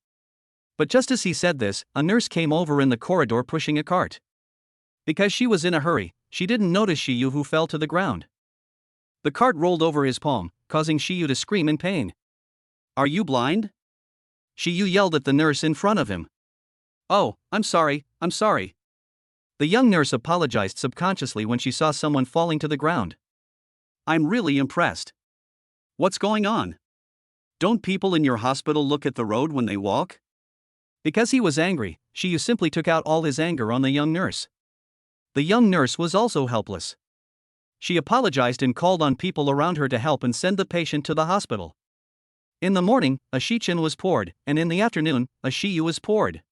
But just as he said this, a nurse came over in the corridor pushing a cart. Because she was in a hurry, she didn't notice Shiyu, who fell to the ground. The cart rolled over his palm, causing Shiyu to scream in pain. Are you blind? Shiyu yelled at the nurse in front of him. Oh, I'm sorry. The young nurse apologized subconsciously when she saw someone falling to the ground. I'm really impressed. What's going on? Don't people in your hospital look at the road when they walk? Because he was angry, Shiyu simply took out all his anger on the young nurse. The young nurse was also helpless. She apologized and called on people around her to help and send the patient to the hospital. In the morning, a shichin was poured, and in the afternoon, a shiyu was poured.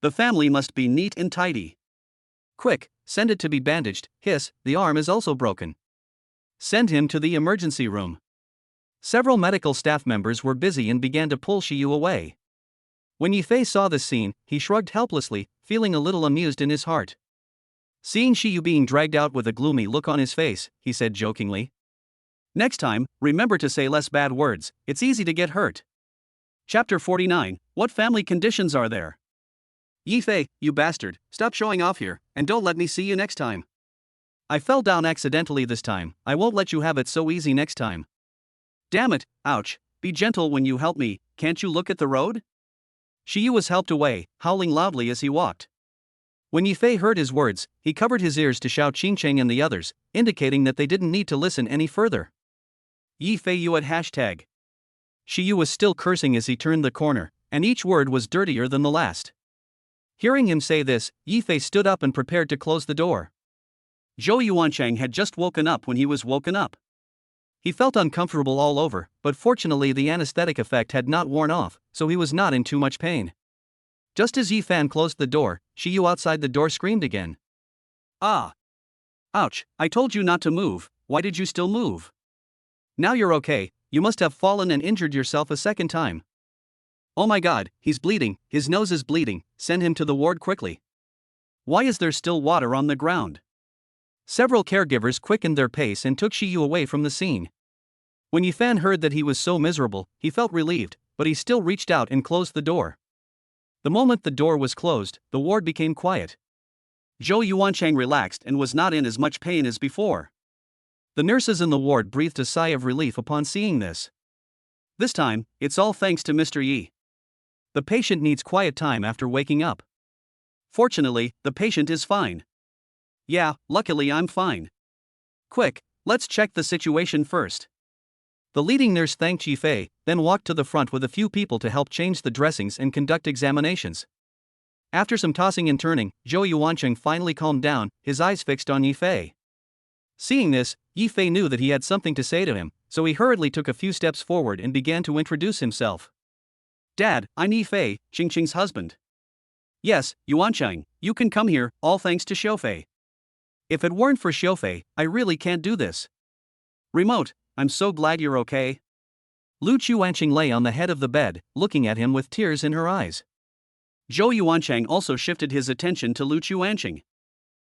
The family must be neat and tidy. Quick, send it to be bandaged. Hiss, the arm is also broken. Send him to the emergency room. Several medical staff members were busy and began to pull Shiyu away. When Yifei saw this scene, he shrugged helplessly, feeling a little amused in his heart. Seeing Shiyu being dragged out with a gloomy look on his face, he said jokingly, Next time, remember to say less bad words, it's easy to get hurt. Chapter 49, What family conditions are there? Yifei, you bastard, stop showing off here, and don't let me see you next time. I fell down accidentally this time, I won't let you have it so easy next time. Damn it, ouch, be gentle when you help me, can't you look at the road? Shiyu was helped away, howling loudly as he walked. When Yifei heard his words, he covered his ears to Xiao Qingcheng and the others, indicating that they didn't need to listen any further. Yifei you at hashtag. Shiyu was still cursing as he turned the corner, and each word was dirtier than the last. Hearing him say this, Yifei stood up and prepared to close the door. Zhou Yuanchang had just woken up when he was woken up. He felt uncomfortable all over, but fortunately the anesthetic effect had not worn off, so he was not in too much pain. Just as Yifan closed the door, Shiyu outside the door screamed again. Ah! Ouch, I told you not to move, why did you still move? Now you're okay, you must have fallen and injured yourself a second time. Oh my god, he's bleeding, his nose is bleeding, send him to the ward quickly. Why is there still water on the ground? Several caregivers quickened their pace and took Shiyu away from the scene. When Yifan heard that he was so miserable, he felt relieved, but he still reached out and closed the door. The moment the door was closed, the ward became quiet. Zhou Yuanchang relaxed and was not in as much pain as before. The nurses in the ward breathed a sigh of relief upon seeing this. This time, it's all thanks to Mr. Yi. The patient needs quiet time after waking up. Fortunately, the patient is fine. Yeah, luckily I'm fine. Quick, let's check the situation first. The leading nurse thanked Yifei, then walked to the front with a few people to help change the dressings and conduct examinations. After some tossing and turning, Zhou Yuancheng finally calmed down, his eyes fixed on Yifei. Seeing this, Yifei knew that he had something to say to him, so he hurriedly took a few steps forward and began to introduce himself. Dad, I'm Yifei, Qingqing's husband. Yes, Yuancheng, you can come here, all thanks to Xiaofei. If it weren't for Xiaofei, I really can't do this. Remote, I'm so glad you're okay. Lu Chuanqing lay on the head of the bed, looking at him with tears in her eyes. Zhou Yuancheng also shifted his attention to Lu Chuanqing.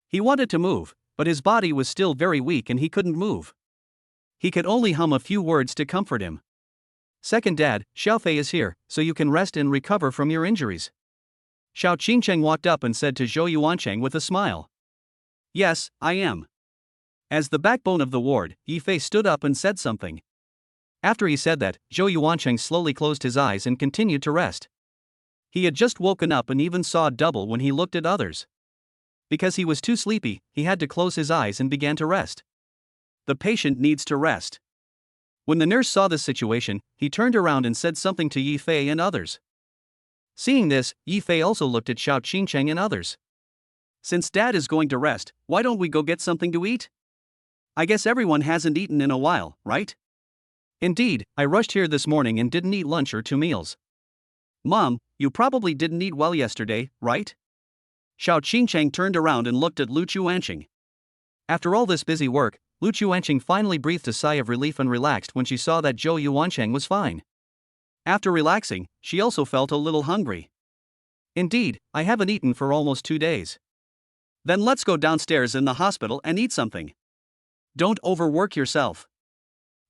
He wanted to move, but his body was still very weak and he couldn't move. He could only hum a few words to comfort him. Second dad, Xiaofei is here, so you can rest and recover from your injuries. Xiao Qingcheng walked up and said to Zhou Yuancheng with a smile. Yes, I am. As the backbone of the ward, Yifei stood up and said something. After he said that, Zhou Yuancheng slowly closed his eyes and continued to rest. He had just woken up and even saw double when he looked at others. Because he was too sleepy, he had to close his eyes and began to rest. The patient needs to rest. When the nurse saw this situation, he turned around and said something to Yifei and others. Seeing this, Yifei also looked at Xiao Qingcheng and others. Since Dad is going to rest, why don't we go get something to eat? I guess everyone hasn't eaten in a while, right? Indeed, I rushed here this morning and didn't eat lunch or 2 meals. Mom, you probably didn't eat well yesterday, right? Xiao Qingcheng turned around and looked at Lu Chuanqing. After all this busy work, Lu Chuanqing finally breathed a sigh of relief and relaxed when she saw that Zhou Yuancheng was fine. After relaxing, she also felt a little hungry. Indeed, I haven't eaten for almost 2 days. Then let's go downstairs in the hospital and eat something. Don't overwork yourself.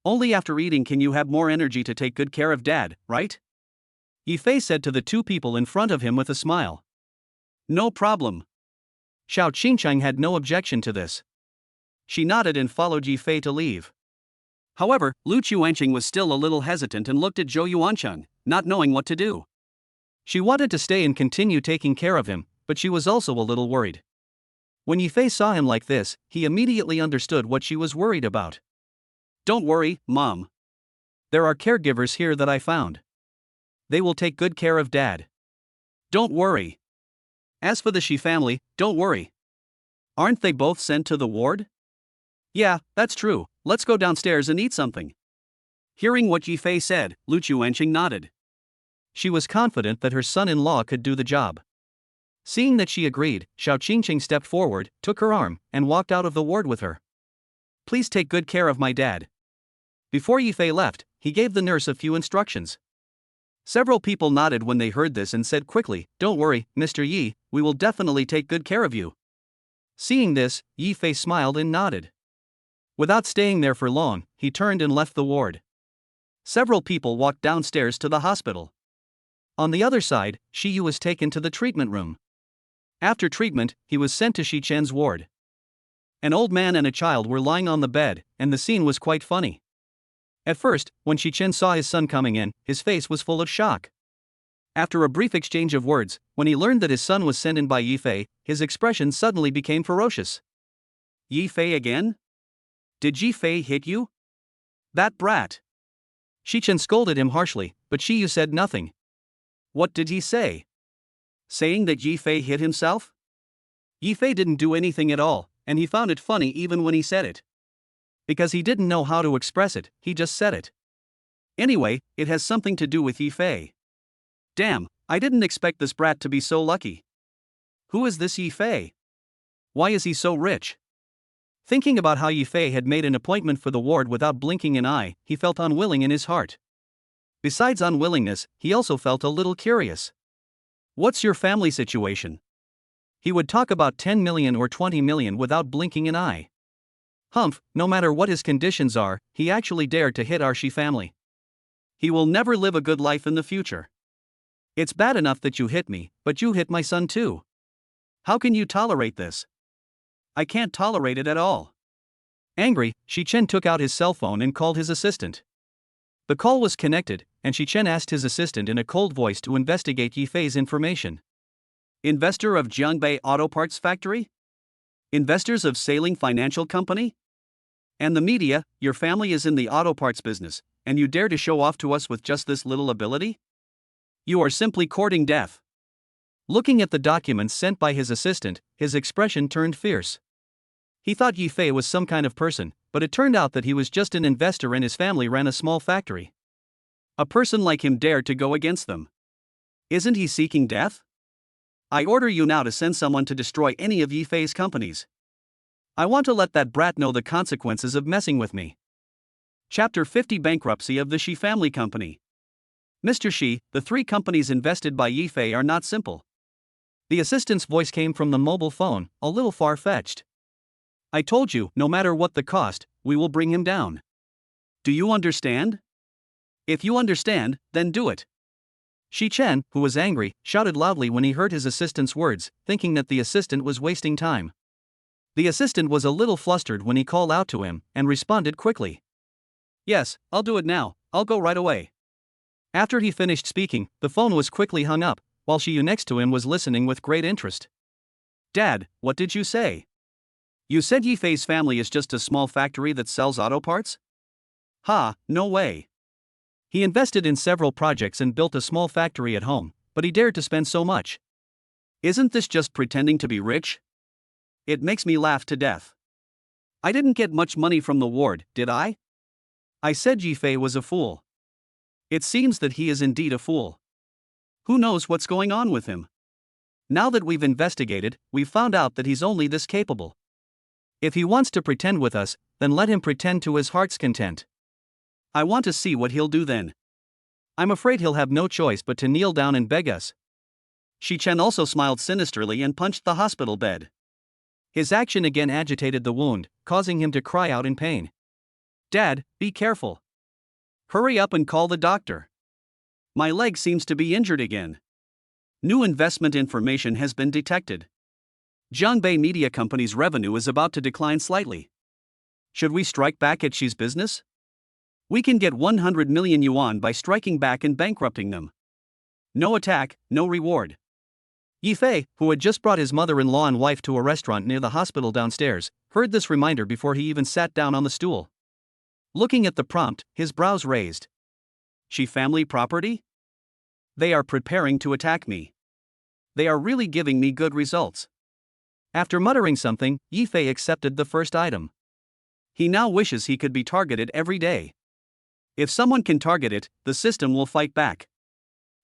Only after eating can you have more energy to take good care of Dad, right? Yifei said to the two people in front of him with a smile. No problem. Xiao Qingchang had no objection to this. She nodded and followed Yifei to leave. However, Lu Chuanqing was still a little hesitant and looked at Zhou Yuancheng, not knowing what to do. She wanted to stay and continue taking care of him, but she was also a little worried. When Yifei saw him like this, he immediately understood what she was worried about. Don't worry, Mom. There are caregivers here that I found. They will take good care of Dad. Don't worry. As for the Shi family, don't worry. Aren't they both sent to the ward? Yeah, that's true. Let's go downstairs and eat something. Hearing what Yifei said, Lu Chuanqing nodded. She was confident that her son-in-law could do the job. Seeing that she agreed, Xiao Qingqing stepped forward, took her arm, and walked out of the ward with her. Please take good care of my dad. Before Yifei left, he gave the nurse a few instructions. Several people nodded when they heard this and said quickly, Don't worry, Mr. Yi, we will definitely take good care of you. Seeing this, Yifei smiled and nodded. Without staying there for long, he turned and left the ward. Several people walked downstairs to the hospital. On the other side, Shi Yu was taken to the treatment room. After treatment, he was sent to Shi Chen's ward. An old man and a child were lying on the bed, and the scene was quite funny. At first, when Shi Chen saw his son coming in, his face was full of shock. After a brief exchange of words, when he learned that his son was sent in by Yifei, his expression suddenly became ferocious. Yifei again? Did Yifei hit you? That brat! Shi Chen scolded him harshly, but Shi Yu said nothing. What did he say? Saying that Yifei hit himself? Yifei didn't do anything at all, and he found it funny even when he said it. Because he didn't know how to express it, he just said it. Anyway, it has something to do with Yifei. Damn, I didn't expect this brat to be so lucky. Who is this Yifei? Why is he so rich? Thinking about how Yifei had made an appointment for the ward without blinking an eye, he felt unwilling in his heart. Besides unwillingness, he also felt a little curious. What's your family situation? He would talk about 10 million or 20 million without blinking an eye. Humph, no matter what his conditions are, he actually dared to hit our Shi family. He will never live a good life in the future. It's bad enough that you hit me, but you hit my son too. How can you tolerate this? I can't tolerate it at all. Angry, Shi Chen took out his cell phone and called his assistant. The call was connected, and Shi Chen asked his assistant in a cold voice to investigate Yifei's information. Investor of Jiangbei Auto Parts Factory? Investors of Sailing Financial Company? And the media, your family is in the auto parts business, and you dare to show off to us with just this little ability? You are simply courting death. Looking at the documents sent by his assistant, his expression turned fierce. He thought Yifei was some kind of person, but it turned out that he was just an investor and his family ran a small factory. A person like him dared to go against them. Isn't he seeking death? I order you now to send someone to destroy any of Yifei's companies. I want to let that brat know the consequences of messing with me. Chapter 50 Bankruptcy of the Shi Family Company. Mr. Shi, the 3 companies invested by Yifei are not simple. The assistant's voice came from the mobile phone, a little far-fetched. I told you, no matter what the cost, we will bring him down. Do you understand? If you understand, then do it. Shi Chen, who was angry, shouted loudly when he heard his assistant's words, thinking that the assistant was wasting time. The assistant was a little flustered when he called out to him, and responded quickly. Yes, I'll do it now, I'll go right away. After he finished speaking, the phone was quickly hung up, while Shi Yu next to him was listening with great interest. Dad, what did you say? You said Yifei's family is just a small factory that sells auto parts? Ha, no way. He invested in several projects and built a small factory at home, but he dared to spend so much. Isn't this just pretending to be rich? It makes me laugh to death. I didn't get much money from the ward, did I? I said Yifei was a fool. It seems that he is indeed a fool. Who knows what's going on with him? Now that we've investigated, we've found out that he's only this capable. If he wants to pretend with us, then let him pretend to his heart's content. I want to see what he'll do then. I'm afraid he'll have no choice but to kneel down and beg us. Shi Chen also smiled sinisterly and punched the hospital bed. His action again agitated the wound, causing him to cry out in pain. Dad, be careful. Hurry up and call the doctor. My leg seems to be injured again. New investment information has been detected. Jiangbei Media Company's revenue is about to decline slightly. Should we strike back at Xi's business? We can get 100 million yuan by striking back and bankrupting them. No attack, no reward. Yifei, who had just brought his mother-in-law and wife to a restaurant near the hospital downstairs, heard this reminder before he even sat down on the stool. Looking at the prompt, his brows raised. Xi family property? They are preparing to attack me. They are really giving me good results. After muttering something, Yifei accepted the first item. He now wishes he could be targeted every day. If someone can target it, the system will fight back.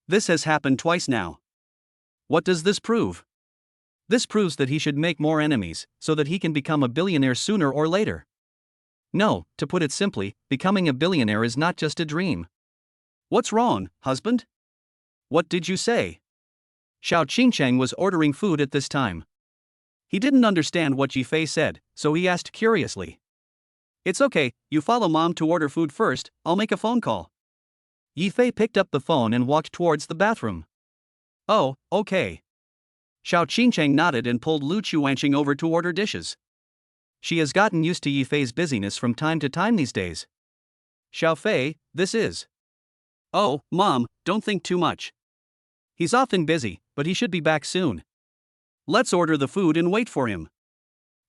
This has happened twice now. What does this prove? This proves that he should make more enemies, so that he can become a billionaire sooner or later. No, to put it simply, becoming a billionaire is not just a dream. What's wrong, husband? What did you say? Xiao Qingcheng was ordering food at this time. He didn't understand what Yifei said, so he asked curiously. It's okay, you follow mom to order food first, I'll make a phone call. Yifei picked up the phone and walked towards the bathroom. Oh, okay. Xiao Qingcheng nodded and pulled Lu Chuanqing over to order dishes. She has gotten used to Yifei's busyness from time to time these days. Xiao Fei, this is. Oh, Mom, don't think too much. He's often busy, but he should be back soon. Let's order the food and wait for him.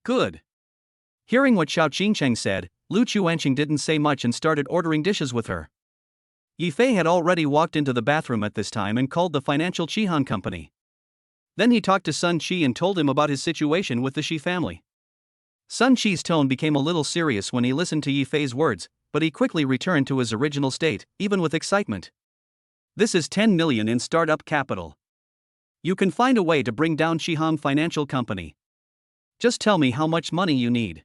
Good. Hearing what Xiao Qingcheng said, Lu Chuanqing didn't say much and started ordering dishes with her. Yifei had already walked into the bathroom at this time and called the financial Qihan company. Then he talked to Sun Qi and told him about his situation with the Xi family. Sun Qi's tone became a little serious when he listened to Yifei's words, but he quickly returned to his original state, even with excitement. This is 10 million in startup capital. You can find a way to bring down Qihan Financial Company. Just tell me how much money you need.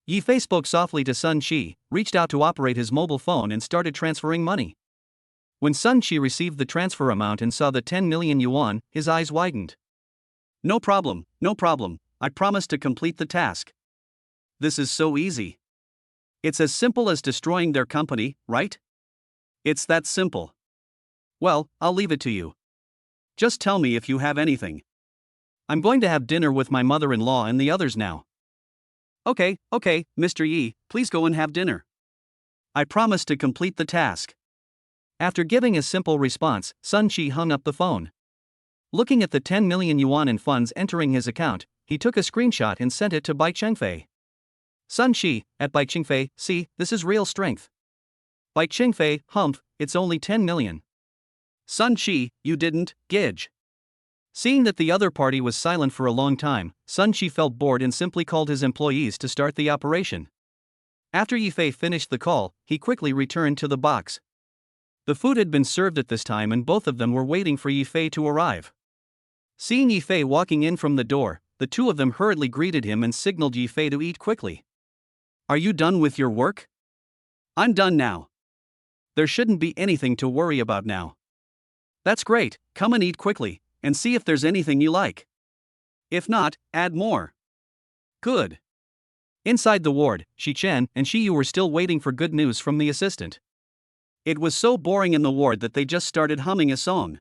Yifei spoke softly to Sun Qi, reached out to operate his mobile phone and started transferring money. When Sun Qi received the transfer amount and saw the 10 million yuan, his eyes widened. No problem, I promise to complete the task. This is so easy. It's as simple as destroying their company, right? It's that simple. Well, I'll leave it to you. Just tell me if you have anything. I'm going to have dinner with my mother-in-law and the others now. Okay, Mr. Yi, please go and have dinner. I promise to complete the task. After giving a simple response, Sun Qi hung up the phone. Looking at the 10 million yuan in funds entering his account, he took a screenshot and sent it to Bai Chengfei. Sun Qi, at Bai Chengfei, see, this is real strength. Bai Chengfei, humph, it's only 10 million. Sun Qi, you didn't, gidge. Seeing that the other party was silent for a long time, Sun Qi felt bored and simply called his employees to start the operation. After Yifei finished the call, he quickly returned to the box. The food had been served at this time and both of them were waiting for Yifei to arrive. Seeing Yifei walking in from the door, the two of them hurriedly greeted him and signaled Yifei to eat quickly. Are you done with your work? I'm done now. There shouldn't be anything to worry about now. That's great, come and eat quickly, and see if there's anything you like. If not, add more. Good. Inside the ward, Shi Chen and Shi Yu were still waiting for good news from the assistant. It was so boring in the ward that they just started humming a song.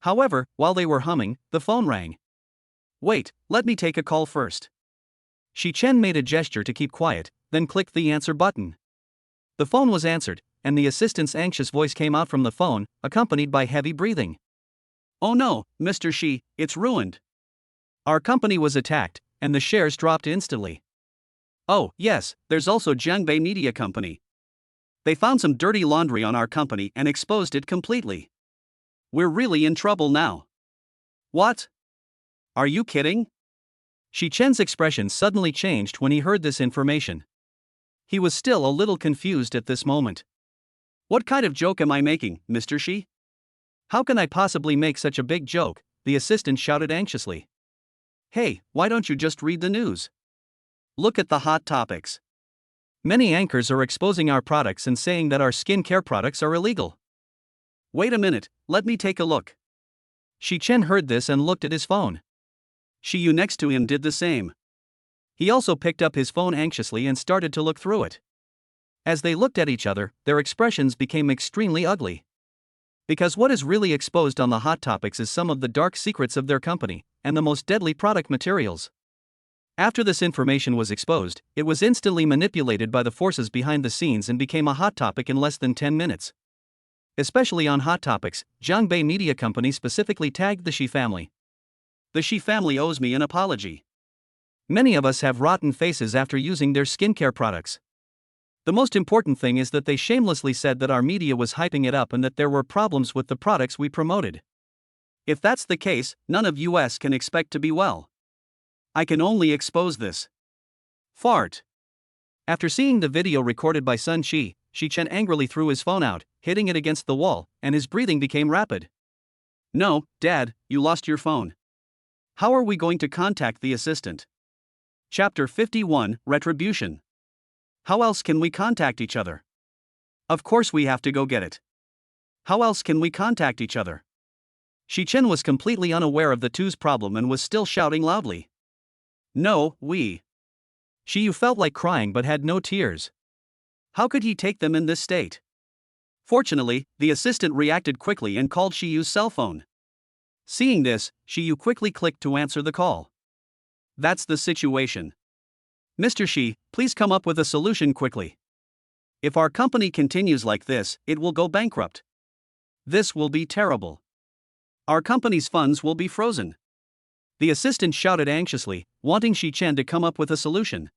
However, while they were humming, the phone rang. Wait, let me take a call first. Shi Chen made a gesture to keep quiet, then clicked the answer button. The phone was answered, and the assistant's anxious voice came out from the phone, accompanied by heavy breathing. Oh no, Mr. Shi, it's ruined. Our company was attacked, and the shares dropped instantly. Oh, yes, there's also Jiangbei Media Company. They found some dirty laundry on our company and exposed it completely. We're really in trouble now. What? Are you kidding? Shi Chen's expression suddenly changed when he heard this information. He was still a little confused at this moment. What kind of joke am I making, Mr. Shi? How can I possibly make such a big joke? The assistant shouted anxiously. Hey, why don't you just read the news? Look at the hot topics. Many anchors are exposing our products and saying that our skincare products are illegal. Wait a minute, let me take a look. Shi Chen heard this and looked at his phone. Shi Yu next to him did the same. He also picked up his phone anxiously and started to look through it. As they looked at each other, their expressions became extremely ugly. Because what is really exposed on the Hot Topics is some of the dark secrets of their company, and the most deadly product materials. After this information was exposed, it was instantly manipulated by the forces behind the scenes and became a hot topic in less than 10 minutes. Especially on Hot Topics, Jiangbei Media Company specifically tagged the Shi family. The Shi family owes me an apology. Many of us have rotten faces after using their skincare products. The most important thing is that they shamelessly said that our media was hyping it up and that there were problems with the products we promoted. If that's the case, none of us can expect to be well. I can only expose this. Fart. After seeing the video recorded by Sun Shi, Shi Chen angrily threw his phone out, hitting it against the wall, and his breathing became rapid. No, Dad, you lost your phone. How are we going to contact the assistant? Chapter 51, Retribution. How else can we contact each other? Of course we have to go get it. How else can we contact each other? Shi Chen was completely unaware of the two's problem and was still shouting loudly. No, we. Shi Yu felt like crying but had no tears. How could he take them in this state? Fortunately, the assistant reacted quickly and called Shi Yu's cell phone. Seeing this, Shi Yu quickly clicked to answer the call. That's the situation. Mr. Shi, please come up with a solution quickly. If our company continues like this, it will go bankrupt. This will be terrible. Our company's funds will be frozen. The assistant shouted anxiously, wanting Shi Chen to come up with a solution.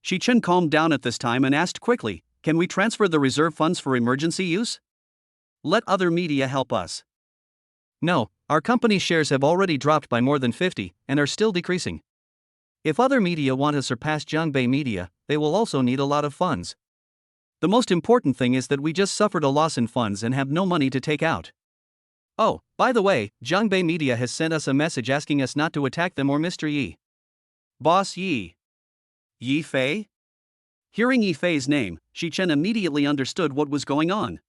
Shi Chen calmed down at this time and asked quickly, can we transfer the reserve funds for emergency use? Let other media help us. No, our company's shares have already dropped by more than 50 and are still decreasing. If other media want to surpass Jiangbei Media, they will also need a lot of funds. The most important thing is that we just suffered a loss in funds and have no money to take out. Oh, by the way, Jiangbei Media has sent us a message asking us not to attack them or Mr. Yi. Boss Yi. Yi Fei? Hearing Yi Fei's name, Shi Chen immediately understood what was going on.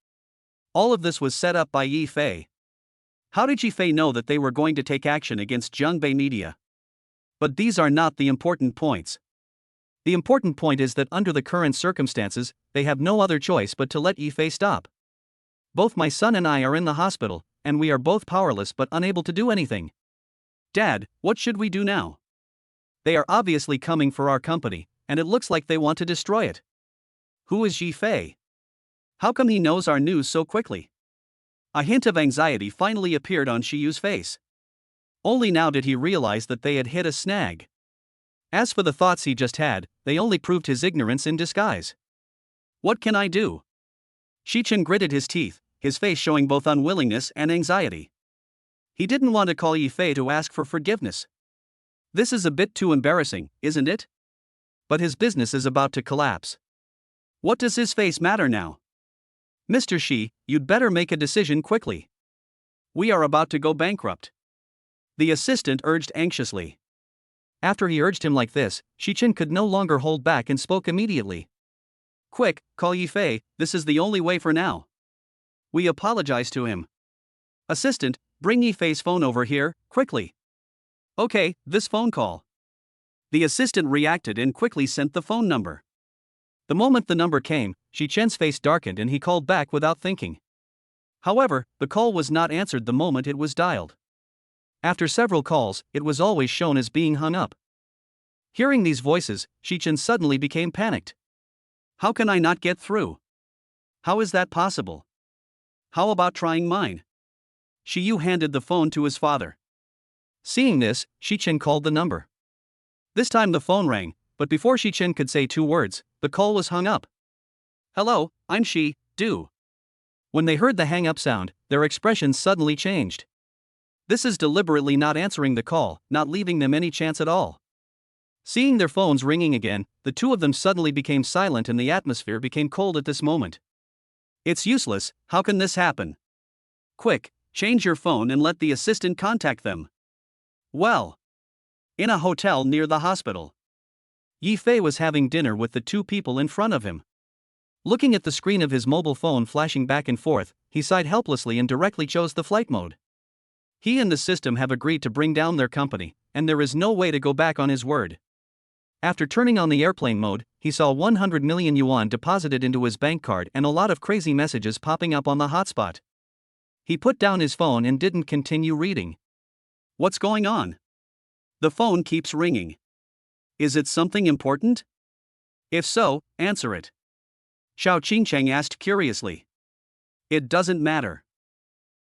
All of this was set up by Yi Fei. How did Yi Fei know that they were going to take action against Jiangbei Media? But these are not the important points. The important point is that under the current circumstances, they have no other choice but to let Yi Fei stop. Both my son and I are in the hospital, and we are both powerless but unable to do anything. Dad, what should we do now? They are obviously coming for our company, and it looks like they want to destroy it. Who is Yi Fei? How come he knows our news so quickly? A hint of anxiety finally appeared on Shi Yu's face. Only now did he realize that they had hit a snag. As for the thoughts he just had, they only proved his ignorance in disguise. What can I do? Shi Chen gritted his teeth, his face showing both unwillingness and anxiety. He didn't want to call Yi Fei to ask for forgiveness. This is a bit too embarrassing, isn't it? But his business is about to collapse. What does his face matter now? Mr. Shi, you'd better make a decision quickly. We are about to go bankrupt. The assistant urged anxiously. After he urged him like this, Shi Chen could no longer hold back and spoke immediately. Quick, call Yi Fei, this is the only way for now. We apologize to him. Assistant, bring Yi Fei's phone over here, quickly. Okay, this phone call. The assistant reacted and quickly sent the phone number. The moment the number came, Shi Chen's face darkened and he called back without thinking. However, the call was not answered the moment it was dialed. After several calls, it was always shown as being hung up. Hearing these voices, Shi Chen suddenly became panicked. How can I not get through? How is that possible? How about trying mine? Shi Yu handed the phone to his father. Seeing this, Shi Chen called the number. This time the phone rang, but before Shi Chen could say 2 words, the call was hung up. Hello, I'm Shi, Du. When they heard the hang-up sound, their expressions suddenly changed. This is deliberately not answering the call, not leaving them any chance at all. Seeing their phones ringing again, the two of them suddenly became silent and the atmosphere became cold at this moment. It's useless, how can this happen? Quick, change your phone and let the assistant contact them. Well. In a hotel near the hospital. Yi Fei was having dinner with the 2 people in front of him. Looking at the screen of his mobile phone flashing back and forth, he sighed helplessly and directly chose the flight mode. He and the system have agreed to bring down their company, and there is no way to go back on his word. After turning on the airplane mode, he saw 100 million yuan deposited into his bank card and a lot of crazy messages popping up on the hotspot. He put down his phone and didn't continue reading. What's going on? The phone keeps ringing. Is it something important? If so, answer it. Xiao Qingcheng asked curiously. It doesn't matter.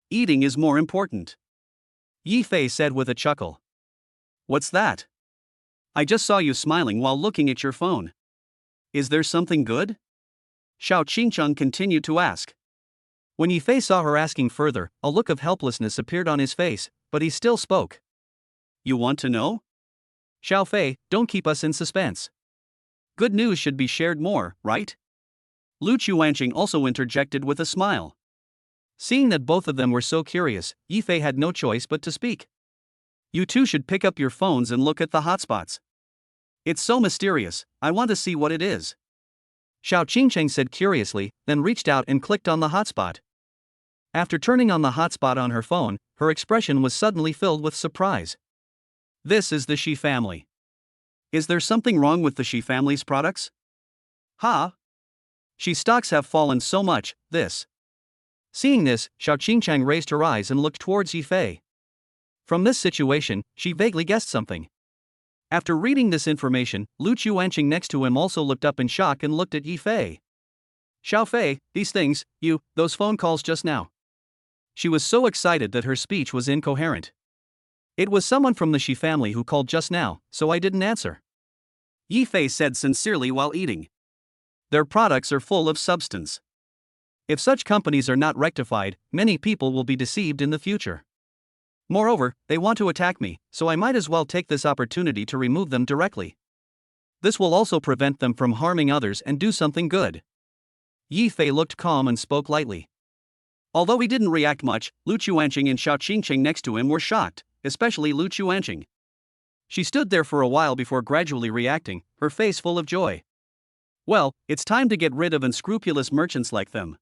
Eating is more important. Yi Fei said with a chuckle. What's that? I just saw you smiling while looking at your phone. Is there something good? Xiao Qingcheng continued to ask. When Yi Fei saw her asking further, a look of helplessness appeared on his face, but he still spoke. You want to know? Xiao Fei, don't keep us in suspense. Good news should be shared more, right? Lu Chuanqing also interjected with a smile. Seeing that both of them were so curious, Yi Fei had no choice but to speak. You two should pick up your phones and look at the hotspots. It's so mysterious, I want to see what it is. Xiao Qingcheng said curiously, then reached out and clicked on the hotspot. After turning on the hotspot on her phone, her expression was suddenly filled with surprise. This is the Shi family. Is there something wrong with the Shi family's products? Shi stocks have fallen so much, this. Seeing this, Xiao Qingcheng raised her eyes and looked towards Yi Fei. From this situation, she vaguely guessed something. After reading this information, Lu Chuanqing next to him also looked up in shock and looked at Yi Fei. Xiao Fei, these things, those phone calls just now. She was so excited that her speech was incoherent. It was someone from the Shi family who called just now, so I didn't answer. Yi Fei said sincerely while eating. Their products are full of substance. If such companies are not rectified, many people will be deceived in the future. Moreover, they want to attack me, so I might as well take this opportunity to remove them directly. This will also prevent them from harming others and do something good. Yi Fei looked calm and spoke lightly. Although he didn't react much, Lu Chuanqing and Xiao Qingcheng next to him were shocked, especially Lu Chuanqing. She stood there for a while before gradually reacting, her face full of joy. Well, it's time to get rid of unscrupulous merchants like them.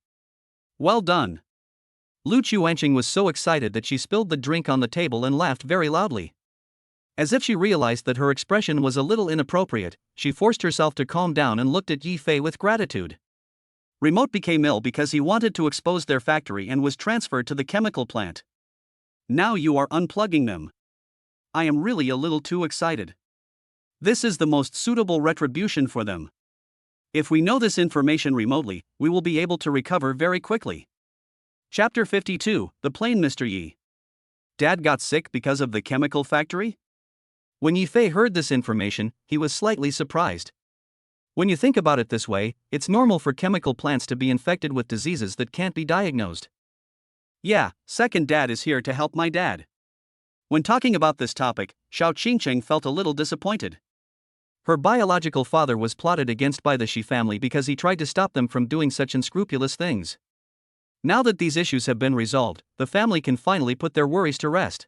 Well done. Lu Chuanqing was so excited that she spilled the drink on the table and laughed very loudly. As if she realized that her expression was a little inappropriate, she forced herself to calm down and looked at Yi Fei with gratitude. Remote became ill because he wanted to expose their factory and was transferred to the chemical plant. Now you are unplugging them. I am really a little too excited. This is the most suitable retribution for them. If we know this information remotely, we will be able to recover very quickly. Chapter 52, The Plain Mr. Yi. Dad got sick because of the chemical factory? When Yi Fei heard this information, he was slightly surprised. When you think about it this way, it's normal for chemical plants to be infected with diseases that can't be diagnosed. Yeah, second dad is here to help my dad. When talking about this topic, Xiao Qingcheng felt a little disappointed. Her biological father was plotted against by the Shi family because he tried to stop them from doing such unscrupulous things. Now that these issues have been resolved, the family can finally put their worries to rest.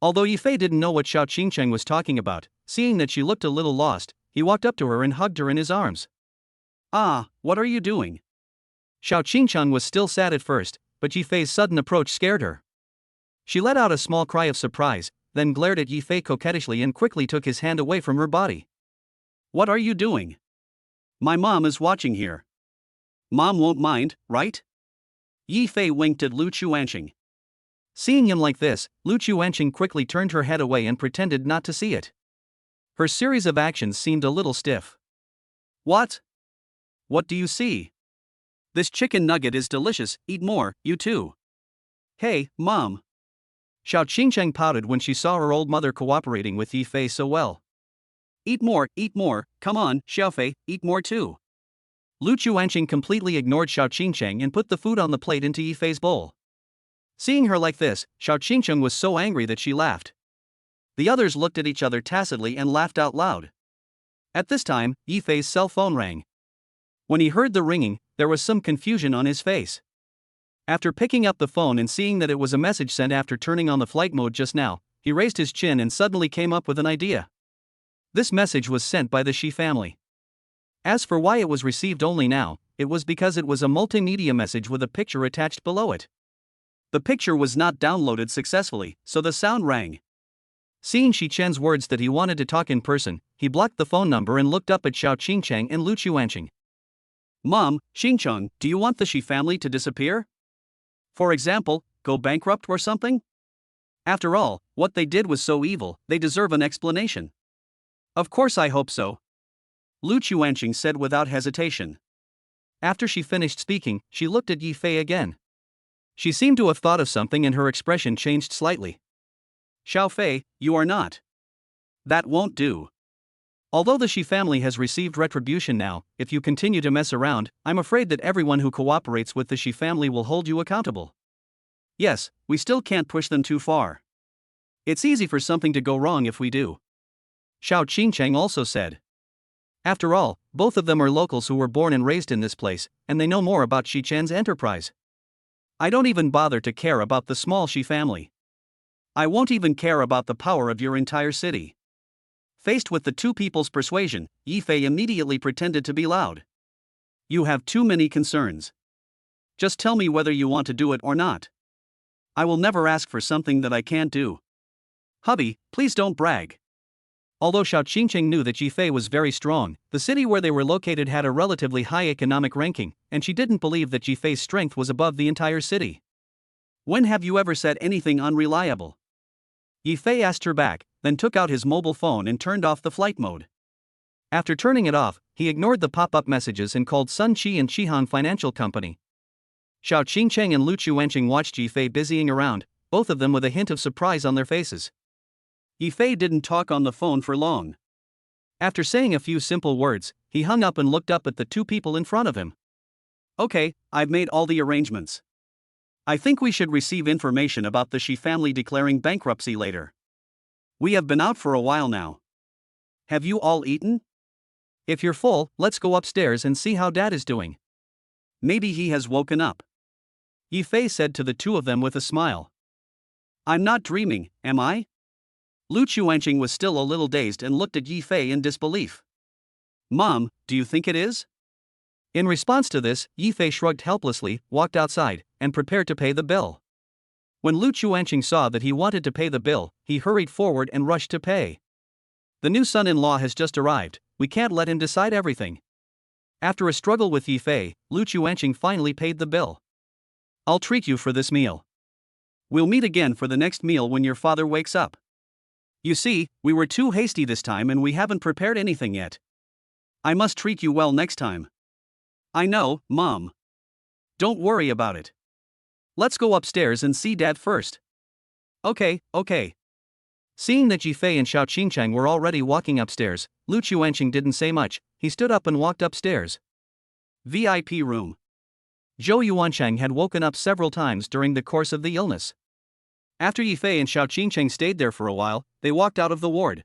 Although Yi Fei didn't know what Xiao Qingcheng was talking about, seeing that she looked a little lost, he walked up to her and hugged her in his arms. What are you doing? Xiao Qingcheng was still sad at first, but Yi Fei's sudden approach scared her. She let out a small cry of surprise, then glared at Yi Fei coquettishly and quickly took his hand away from her body. What are you doing? My mom is watching here. Mom won't mind, right? Yi Fei winked at Lu Chuanqing. Seeing him like this, Lu Chuanqing quickly turned her head away and pretended not to see it. Her series of actions seemed a little stiff. What? What do you see? This chicken nugget is delicious, eat more, you too. Hey, Mom. Xiao Qingcheng pouted when she saw her old mother cooperating with Yi Fei so well. Eat more, come on, Xiao Fei, eat more too. Lu Chuanqing completely ignored Xiao Qingcheng and put the food on the plate into Yi Fei's bowl. Seeing her like this, Xiao Qingcheng was so angry that she laughed. The others looked at each other tacitly and laughed out loud. At this time, Yi Fei's cell phone rang. When he heard the ringing, there was some confusion on his face. After picking up the phone and seeing that it was a message sent after turning on the flight mode just now, he raised his chin and suddenly came up with an idea. This message was sent by the Shi family. As for why it was received only now, it was because it was a multimedia message with a picture attached below it. The picture was not downloaded successfully, so the sound rang. Seeing Shi Chen's words that he wanted to talk in person, he blocked the phone number and looked up at Xiao Qingchang and Lu Chuanqing. Mom, Xingcheng, do you want the Shi family to disappear? For example, go bankrupt or something? After all, what they did was so evil, they deserve an explanation. Of course I hope so, Lu Chuanqing said without hesitation. After she finished speaking, she looked at Yi Fei again. She seemed to have thought of something and her expression changed slightly. Xiao Fei, you are not. That won't do. Although the Shi family has received retribution now, if you continue to mess around, I'm afraid that everyone who cooperates with the Shi family will hold you accountable. Yes, we still can't push them too far. It's easy for something to go wrong if we do, Xiao Qingcheng also said. After all, both of them are locals who were born and raised in this place, and they know more about Shi Chen's enterprise. I don't even bother to care about the small Shi family. I won't even care about the power of your entire city. Faced with the two people's persuasion, Yi Fei immediately pretended to be loud. You have too many concerns. Just tell me whether you want to do it or not. I will never ask for something that I can't do. Hubby, please don't brag. Although Xiao Qingcheng knew that Yi Fei was very strong, the city where they were located had a relatively high economic ranking, and she didn't believe that Yi Fei's strength was above the entire city. When have you ever said anything unreliable? Yi Fei asked her back, then took out his mobile phone and turned off the flight mode. After turning it off, he ignored the pop-up messages and called Sun Qi and Qihang Financial Company. Xiao Qingcheng and Lu Chuanqing watched Yi Fei busying around, both of them with a hint of surprise on their faces. Yi Fei didn't talk on the phone for long. After saying a few simple words, he hung up and looked up at the two people in front of him. Okay, I've made all the arrangements. I think we should receive information about the Shi family declaring bankruptcy later. We have been out for a while now. Have you all eaten? If you're full, let's go upstairs and see how Dad is doing. Maybe he has woken up, Yi Fei said to the two of them with a smile. I'm not dreaming, am I? Lu Chuanqing was still a little dazed and looked at Yi Fei in disbelief. Mom, do you think it is? In response to this, Yi Fei shrugged helplessly, walked outside, and prepared to pay the bill. When Lu Chuanqing saw that he wanted to pay the bill, he hurried forward and rushed to pay. The new son-in-law has just arrived, we can't let him decide everything. After a struggle with Yi Fei, Lu Chuanqing finally paid the bill. I'll treat you for this meal. We'll meet again for the next meal when your father wakes up. You see, we were too hasty this time and we haven't prepared anything yet. I must treat you well next time. I know, Mom. Don't worry about it. Let's go upstairs and see Dad first. Okay. Seeing that Yi Fei and Xiao Qingchang were already walking upstairs, Lu Chuanqing didn't say much, he stood up and walked upstairs. VIP room. Zhou Yuanchang had woken up several times during the course of the illness. After Yi Fei and Xiao Qingchang stayed there for a while, they walked out of the ward.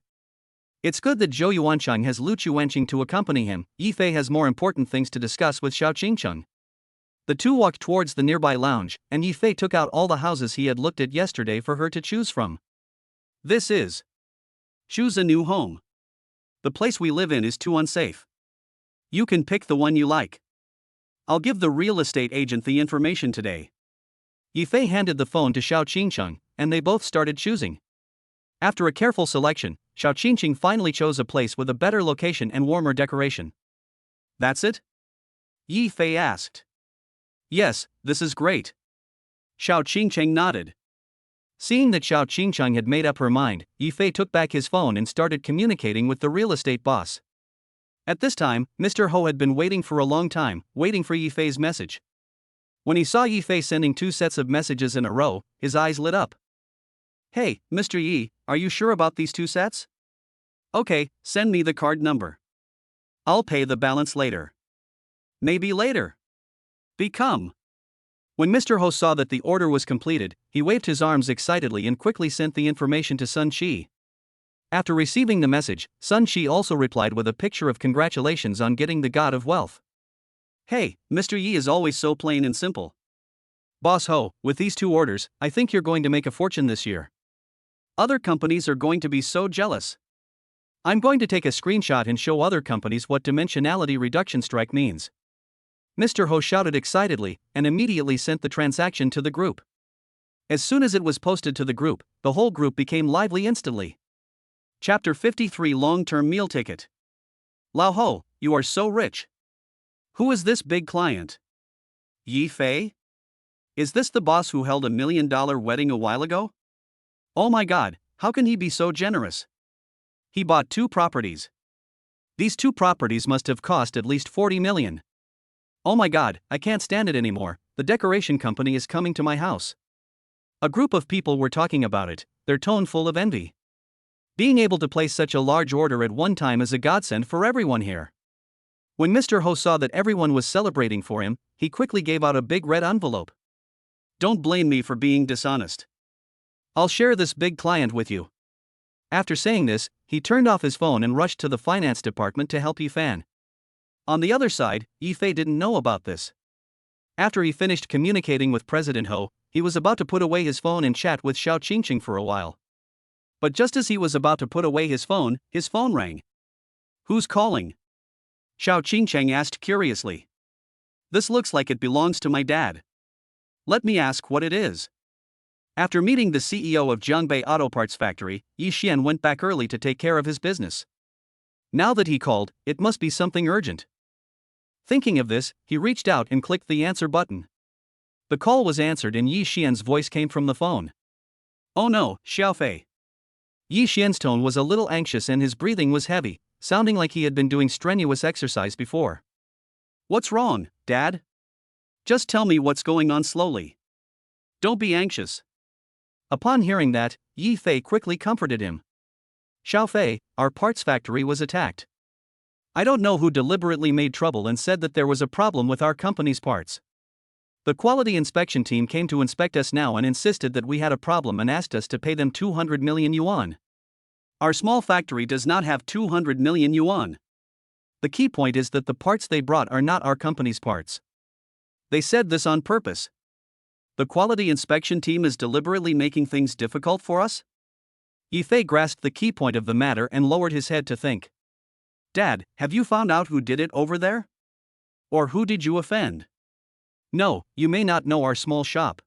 It's good that Zhou Yuanchang has Lu Chuanqing to accompany him. Yi Fei has more important things to discuss with Xiao Qingchang. The two walked towards the nearby lounge, and Yi Fei took out all the houses he had looked at yesterday for her to choose from. This is. Choose a new home. The place we live in is too unsafe. You can pick the one you like. I'll give the real estate agent the information today. Yi Fei handed the phone to Xiao Qingchang, and they both started choosing. After a careful selection, Xiao Qingchang finally chose a place with a better location and warmer decoration. That's it? Yi Fei asked. Yes, this is great. Xiao Qingchang nodded. Seeing that Xiao Qingchang had made up her mind, Yi Fei took back his phone and started communicating with the real estate boss. At this time, Mr. Ho had been waiting for a long time, waiting for Yi Fei's message. When he saw Yi Fei sending 2 sets of messages in a row, his eyes lit up. Hey, Mr. Yi, are you sure about these 2 sets? Okay, send me the card number. I'll pay the balance later. Maybe later. Become. When Mr. Ho saw that the order was completed, he waved his arms excitedly and quickly sent the information to Sun Qi. After receiving the message, Sun Qi also replied with a picture of congratulations on getting the God of Wealth. Hey, Mr. Yi is always so plain and simple. Boss Ho, with these 2 orders, I think you're going to make a fortune this year. Other companies are going to be so jealous. I'm going to take a screenshot and show other companies what dimensionality reduction strike means. Mr. Ho shouted excitedly, and immediately sent the transaction to the group. As soon as it was posted to the group, the whole group became lively instantly. Chapter 53 Long-Term Meal Ticket. Lao Ho, you are so rich. Who is this big client? Yi Fei? Is this the boss who held $1 million wedding a while ago? Oh my god, how can he be so generous? He bought 2 properties. These 2 properties must have cost at least 40 million. Oh my god, I can't stand it anymore, the decoration company is coming to my house. A group of people were talking about it, their tone full of envy. Being able to place such a large order at one time is a godsend for everyone here. When Mr. Ho saw that everyone was celebrating for him, he quickly gave out a big red envelope. Don't blame me for being dishonest. I'll share this big client with you. After saying this, he turned off his phone and rushed to the finance department to help Yi Fan. On the other side, Yi Fei didn't know about this. After he finished communicating with President Ho, he was about to put away his phone and chat with Xiao Qingqing for a while. But just as he was about to put away his phone rang. Who's calling? Xiao Qingqing asked curiously. This looks like it belongs to my dad. Let me ask what it is. After meeting the CEO of Jiangbei Auto Parts Factory, Yi Xian went back early to take care of his business. Now that he called, it must be something urgent. Thinking of this, he reached out and clicked the answer button. The call was answered and Yi Xian's voice came from the phone. Oh no, Xiaofei. Yi Xian's tone was a little anxious and his breathing was heavy, sounding like he had been doing strenuous exercise before. What's wrong, Dad? Just tell me what's going on slowly. Don't be anxious. Upon hearing that, Yi Fei quickly comforted him. Xiaofei, our parts factory was attacked. I don't know who deliberately made trouble and said that there was a problem with our company's parts. The quality inspection team came to inspect us now and insisted that we had a problem and asked us to pay them 200 million yuan. Our small factory does not have 200 million yuan. The key point is that the parts they brought are not our company's parts. They said this on purpose. The quality inspection team is deliberately making things difficult for us? Yi Fei grasped the key point of the matter and lowered his head to think. Dad, have you found out who did it over there? Or who did you offend? No, you may not know our small shop.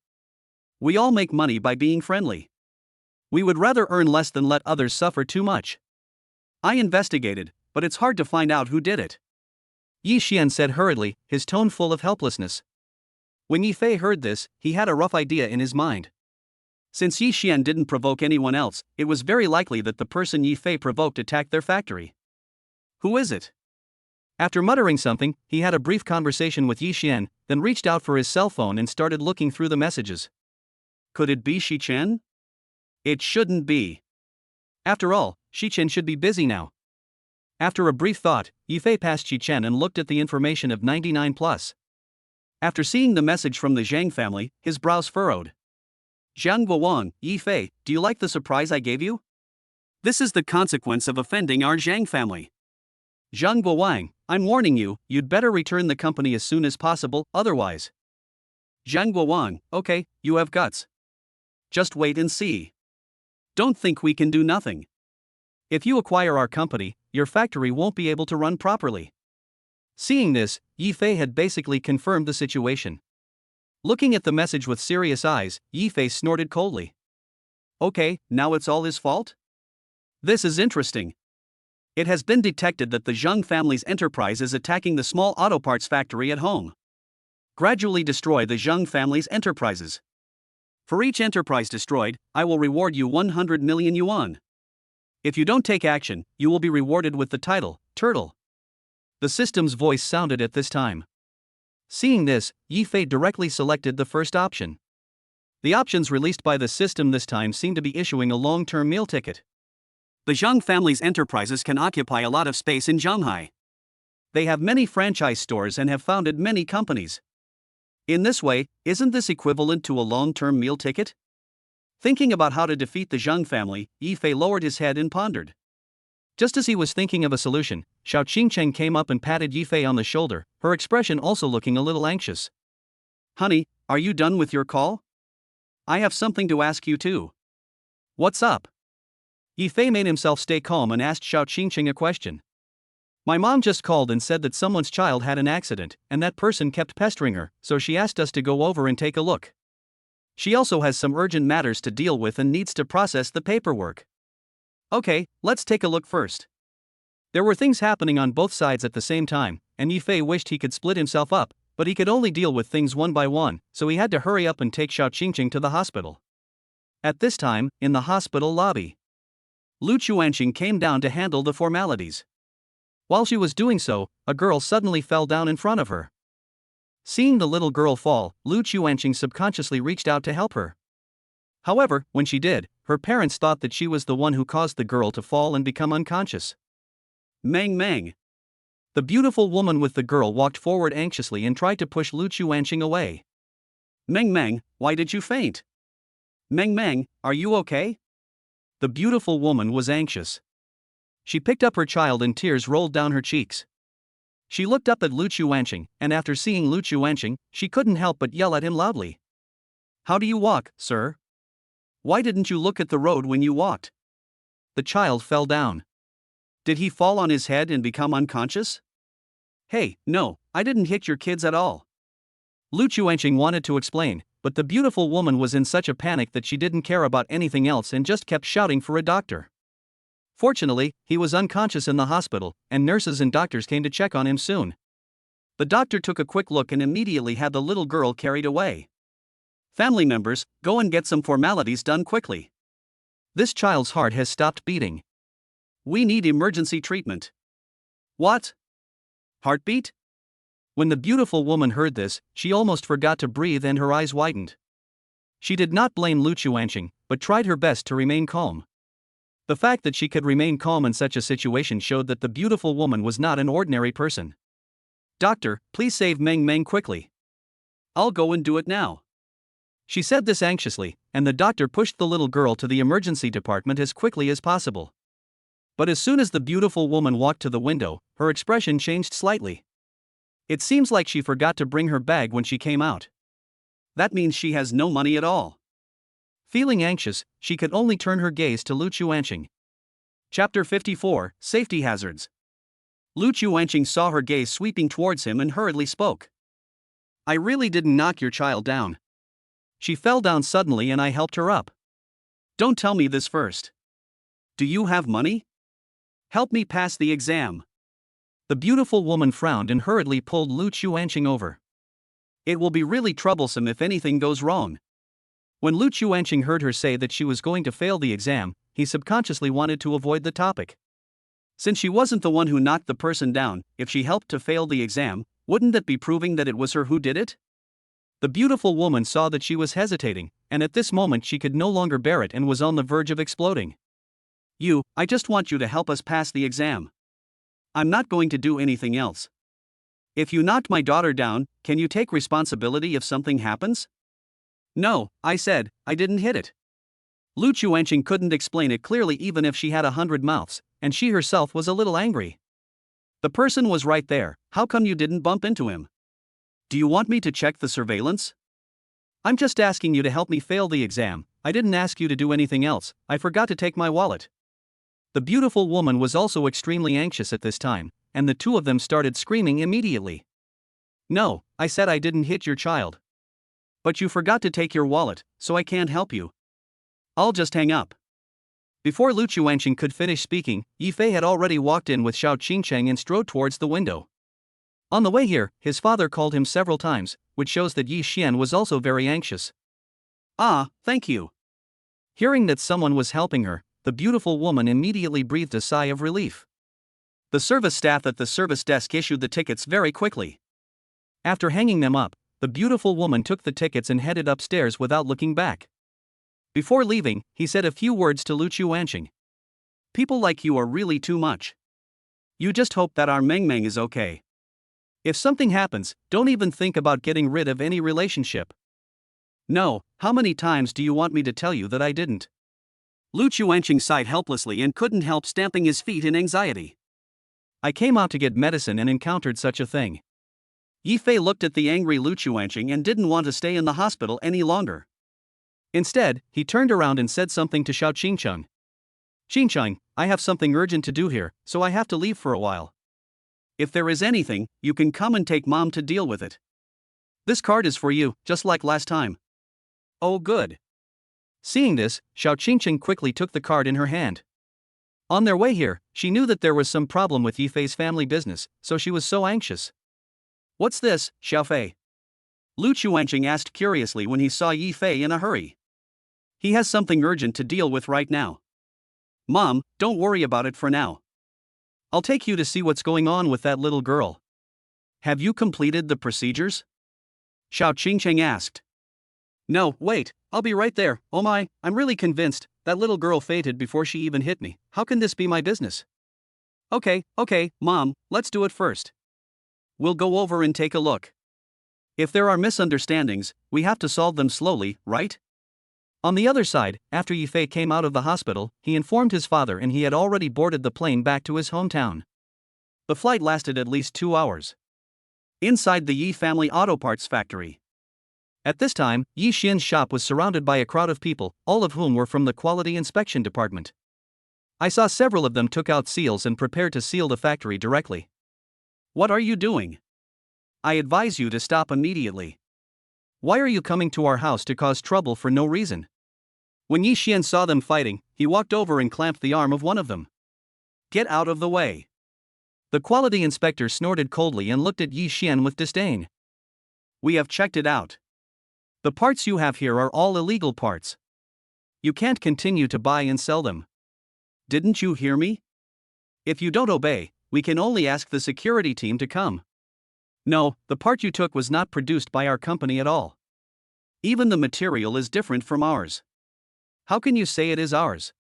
We all make money by being friendly. We would rather earn less than let others suffer too much. I investigated, but it's hard to find out who did it. Yi Xian said hurriedly, his tone full of helplessness. When Yi Fei heard this, he had a rough idea in his mind. Since Yi Xian didn't provoke anyone else, it was very likely that the person Yi Fei provoked attacked their factory. Who is it? After muttering something, he had a brief conversation with Yi Xian, then reached out for his cell phone and started looking through the messages. Could it be Shi Chen? It shouldn't be. After all, Shi Chen should be busy now. After a brief thought, Yi Fei passed Shi Chen and looked at the information of 99+. After seeing the message from the Zhang family, his brows furrowed. Zhang Guowang, Yi Fei, do you like the surprise I gave you? This is the consequence of offending our Zhang family. Zhang Guowang, I'm warning you, you'd better return the company as soon as possible, otherwise. Zhang Guowang, okay, you have guts. Just wait and see. Don't think we can do nothing. If you acquire our company, your factory won't be able to run properly. Seeing this, Yi Fei had basically confirmed the situation. Looking at the message with serious eyes, Yi Fei snorted coldly. Okay, now it's all his fault? This is interesting. It has been detected that the Zhang family's enterprise is attacking the small auto parts factory at home. Gradually destroy the Zhang family's enterprises. For each enterprise destroyed, I will reward you 100 million yuan. If you don't take action, you will be rewarded with the title, Turtle. The system's voice sounded at this time. Seeing this, Yi Fei directly selected the first option. The options released by the system this time seemed to be issuing a long-term meal ticket. The Zhang family's enterprises can occupy a lot of space in Shanghai. They have many franchise stores and have founded many companies. In this way, isn't this equivalent to a long-term meal ticket? Thinking about how to defeat the Zhang family, Yi Fei lowered his head and pondered. Just as he was thinking of a solution, Xiao Qingcheng came up and patted Yi Fei on the shoulder, her expression also looking a little anxious. Honey, are you done with your call? I have something to ask you too. What's up? Yi Fei made himself stay calm and asked Xiao Qingcheng a question. My mom just called and said that someone's child had an accident, and that person kept pestering her, so she asked us to go over and take a look. She also has some urgent matters to deal with and needs to process the paperwork. Okay, let's take a look first. There were things happening on both sides at the same time, and Yifei wished he could split himself up, but he could only deal with things one by one, so he had to hurry up and take Xiao Qingqing to the hospital. At this time, in the hospital lobby, Lu Chuanqing came down to handle the formalities. While she was doing so, a girl suddenly fell down in front of her. Seeing the little girl fall, Lu Chuanqing subconsciously reached out to help her. However, when she did, her parents thought that she was the one who caused the girl to fall and become unconscious. Mang Mang. The beautiful woman with the girl walked forward anxiously and tried to push Lu Chuanqing away. Mang Mang, why did you faint? Mang Mang, are you okay? The beautiful woman was anxious. She picked up her child and tears rolled down her cheeks. She looked up at Lu Chuanqing, and after seeing Lu Chuanqing, she couldn't help but yell at him loudly. How do you walk, sir? Why didn't you look at the road when you walked? The child fell down. Did he fall on his head and become unconscious? Hey, no, I didn't hit your kids at all. Lu Chuanqing wanted to explain, but the beautiful woman was in such a panic that she didn't care about anything else and just kept shouting for a doctor. Fortunately, he was unconscious in the hospital, and nurses and doctors came to check on him soon. The doctor took a quick look and immediately had the little girl carried away. Family members, go and get some formalities done quickly. This child's heart has stopped beating. We need emergency treatment. What? Heartbeat? When the beautiful woman heard this, she almost forgot to breathe and her eyes widened. She did not blame Lu Chuanqing, but tried her best to remain calm. The fact that she could remain calm in such a situation showed that the beautiful woman was not an ordinary person. Doctor, please save Meng Meng quickly. I'll go and do it now. She said this anxiously, and the doctor pushed the little girl to the emergency department as quickly as possible. But as soon as the beautiful woman walked to the window, her expression changed slightly. It seems like she forgot to bring her bag when she came out. That means she has no money at all. Feeling anxious, she could only turn her gaze to Lu Chuanqing. Chapter 54, Safety Hazards. Lu Chuanqing saw her gaze sweeping towards him and hurriedly spoke. I really didn't knock your child down. She fell down suddenly and I helped her up. Don't tell me this first. Do you have money? Help me pass the exam. The beautiful woman frowned and hurriedly pulled Lu Chuanqing over. It will be really troublesome if anything goes wrong. When Lu Chuanqing heard her say that she was going to fail the exam, he subconsciously wanted to avoid the topic. Since she wasn't the one who knocked the person down, if she helped to fail the exam, wouldn't that be proving that it was her who did it? The beautiful woman saw that she was hesitating, and at this moment she could no longer bear it and was on the verge of exploding. I just want you to help us pass the exam. I'm not going to do anything else. If you knocked my daughter down, can you take responsibility if something happens? No, I said, I didn't hit it. Lu Chuanqing couldn't explain it clearly even if she had 100 mouths, and she herself was a little angry. The person was right there, how come you didn't bump into him? Do you want me to check the surveillance? I'm just asking you to help me fail the exam, I didn't ask you to do anything else, I forgot to take my wallet. The beautiful woman was also extremely anxious at this time, and the two of them started screaming immediately. No, I said I didn't hit your child. But you forgot to take your wallet, so I can't help you. I'll just hang up. Before Lu Chuanqing could finish speaking, Yifei had already walked in with Xiao Qingcheng and strode towards the window. On the way here, his father called him several times, which shows that Yi Xian was also very anxious. Ah, thank you. Hearing that someone was helping her, the beautiful woman immediately breathed a sigh of relief. The service staff at the service desk issued the tickets very quickly. After hanging them up, the beautiful woman took the tickets and headed upstairs without looking back. Before leaving, he said a few words to Lu Chuanqing. People like you are really too much. You just hope that our Meng Meng is okay. If something happens, don't even think about getting rid of any relationship. No, how many times do you want me to tell you that I didn't? Lu Chuanqing sighed helplessly and couldn't help stamping his feet in anxiety. I came out to get medicine and encountered such a thing. Yifei looked at the angry Lu Chuanqing and didn't want to stay in the hospital any longer. Instead, he turned around and said something to Xiao Qingcheng. Qingcheng, I have something urgent to do here, so I have to leave for a while. If there is anything, you can come and take Mom to deal with it. This card is for you, just like last time. Oh good. Seeing this, Xiao Qingcheng quickly took the card in her hand. On their way here, she knew that there was some problem with Yifei's family business, so she was so anxious. What's this, Xiaofei? Lu Chuanqing asked curiously when he saw Yifei in a hurry. He has something urgent to deal with right now. Mom, don't worry about it for now. I'll take you to see what's going on with that little girl. Have you completed the procedures? Xiao Qingcheng asked. No, wait, I'll be right there. Oh my, I'm really convinced that little girl fainted before she even hit me. How can this be my business? Okay, Mom, let's do it first. We'll go over and take a look. If there are misunderstandings, we have to solve them slowly, right? On the other side, after Yifei came out of the hospital, he informed his father and he had already boarded the plane back to his hometown. The flight lasted at least 2 hours. Inside the Yi family auto parts factory. At this time, Yi Xian's shop was surrounded by a crowd of people, all of whom were from the quality inspection department. I saw several of them took out seals and prepared to seal the factory directly. What are you doing? I advise you to stop immediately. Why are you coming to our house to cause trouble for no reason? When Yi Xian saw them fighting, he walked over and clamped the arm of one of them. Get out of the way. The quality inspector snorted coldly and looked at Yi Xian with disdain. We have checked it out. The parts you have here are all illegal parts. You can't continue to buy and sell them. Didn't you hear me? If you don't obey, we can only ask the security team to come. No, the part you took was not produced by our company at all. Even the material is different from ours. How can you say it is ours?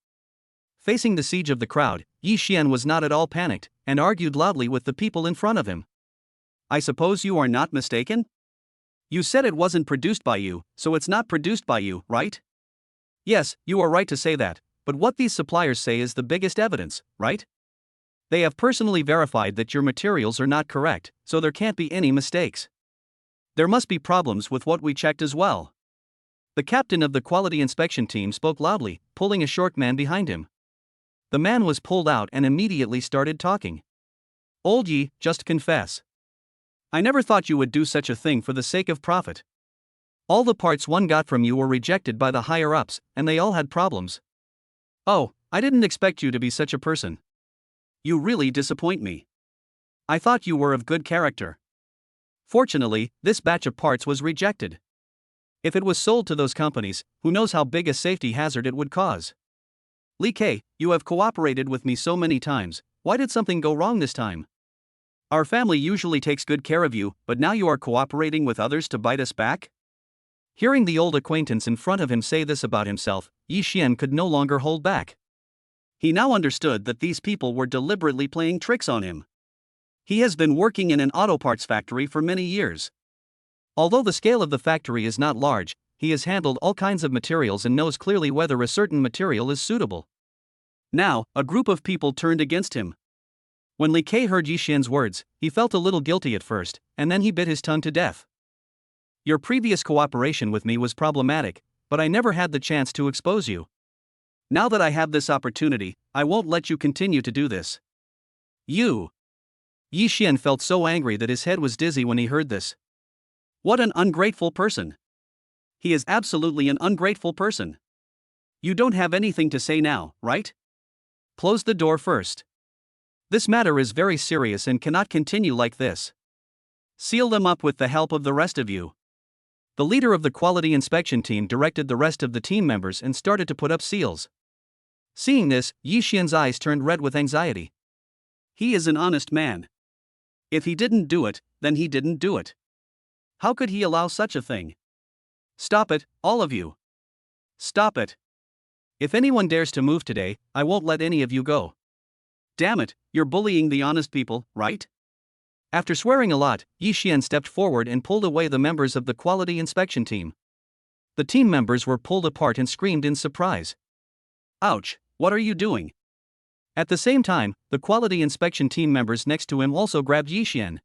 Facing the siege of the crowd, Yi Xian was not at all panicked, and argued loudly with the people in front of him. I suppose you are not mistaken? You said it wasn't produced by you, so it's not produced by you, right? Yes, you are right to say that, but what these suppliers say is the biggest evidence, right? They have personally verified that your materials are not correct, so there can't be any mistakes. There must be problems with what we checked as well. The captain of the quality inspection team spoke loudly, pulling a short man behind him. The man was pulled out and immediately started talking. Old Yi, just confess. I never thought you would do such a thing for the sake of profit. All the parts one got from you were rejected by the higher-ups, and they all had problems. Oh, I didn't expect you to be such a person. You really disappoint me. I thought you were of good character. Fortunately, this batch of parts was rejected. If it was sold to those companies, who knows how big a safety hazard it would cause. Li Kei, you have cooperated with me so many times, why did something go wrong this time? Our family usually takes good care of you, but now you are cooperating with others to bite us back? Hearing the old acquaintance in front of him say this about himself, Yi Xian could no longer hold back. He now understood that these people were deliberately playing tricks on him. He has been working in an auto parts factory for many years. Although the scale of the factory is not large, he has handled all kinds of materials and knows clearly whether a certain material is suitable. Now, a group of people turned against him. When Li Kei heard Yi Xian's words, he felt a little guilty at first, and then he bit his tongue to death. Your previous cooperation with me was problematic, but I never had the chance to expose you. Now that I have this opportunity, I won't let you continue to do this. You! Yi Xian felt so angry that his head was dizzy when he heard this. What an ungrateful person! He is absolutely an ungrateful person. You don't have anything to say now, right? Close the door first. This matter is very serious and cannot continue like this. Seal them up with the help of the rest of you. The leader of the quality inspection team directed the rest of the team members and started to put up seals. Seeing this, Yi Xian's eyes turned red with anxiety. He is an honest man. If he didn't do it, then he didn't do it. How could he allow such a thing? Stop it, all of you. Stop it. If anyone dares to move today, I won't let any of you go. Damn it, you're bullying the honest people, right? After swearing a lot, Yi Xian stepped forward and pulled away the members of the quality inspection team. The team members were pulled apart and screamed in surprise. Ouch, what are you doing? At the same time, the quality inspection team members next to him also grabbed Yi Xian.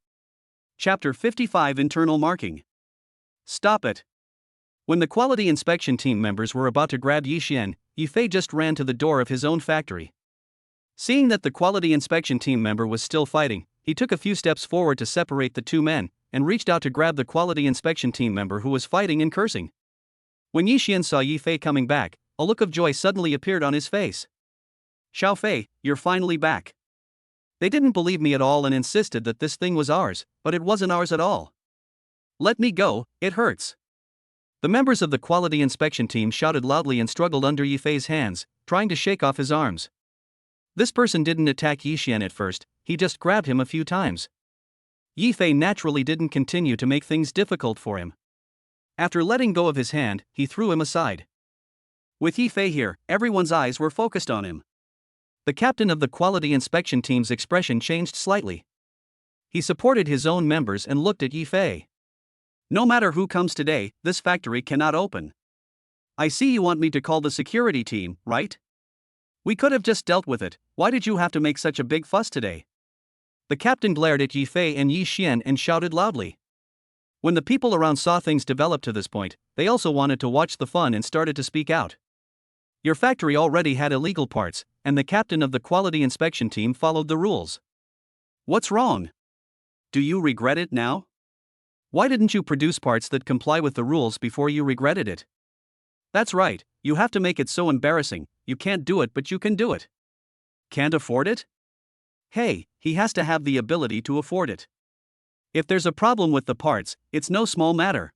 Chapter 55 Internal Marking. Stop it. When the quality inspection team members were about to grab Yi Xian, Yifei just ran to the door of his own factory. Seeing that the quality inspection team member was still fighting, he took a few steps forward to separate the two men, and reached out to grab the quality inspection team member who was fighting and cursing. When Yi Xian saw Yifei coming back, a look of joy suddenly appeared on his face. Xiao Fei, you're finally back. They didn't believe me at all and insisted that this thing was ours, but it wasn't ours at all. Let me go, it hurts. The members of the quality inspection team shouted loudly and struggled under Yi Fei's hands, trying to shake off his arms. This person didn't attack Yi Xian at first, he just grabbed him a few times. Yi Fei naturally didn't continue to make things difficult for him. After letting go of his hand, he threw him aside. With Yi Fei here, everyone's eyes were focused on him. The captain of the quality inspection team's expression changed slightly. He supported his own members and looked at Yi Fei. No matter who comes today, this factory cannot open. I see you want me to call the security team, right? We could have just dealt with it, why did you have to make such a big fuss today? The captain glared at Yi Fei and Yi Xian and shouted loudly. When the people around saw things develop to this point, they also wanted to watch the fun and started to speak out. Your factory already had illegal parts, and the captain of the quality inspection team followed the rules. What's wrong? Do you regret it now? Why didn't you produce parts that comply with the rules before you regretted it? That's right, you have to make it so embarrassing, you can't do it but you can do it. Can't afford it? Hey, he has to have the ability to afford it. If there's a problem with the parts, it's no small matter.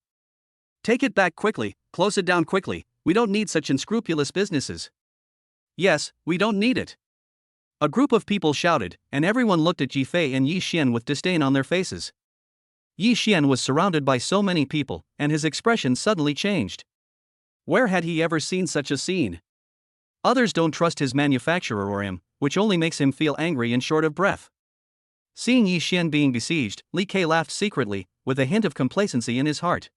Take it back quickly, close it down quickly, we don't need such unscrupulous businesses. Yes, we don't need it. A group of people shouted, and everyone looked at Yi Fei and Yi Xian with disdain on their faces. Yi Xian was surrounded by so many people, and his expression suddenly changed. Where had he ever seen such a scene? Others don't trust his manufacturer or him, which only makes him feel angry and short of breath. Seeing Yi Xian being besieged, Li Ke laughed secretly, with a hint of complacency in his heart.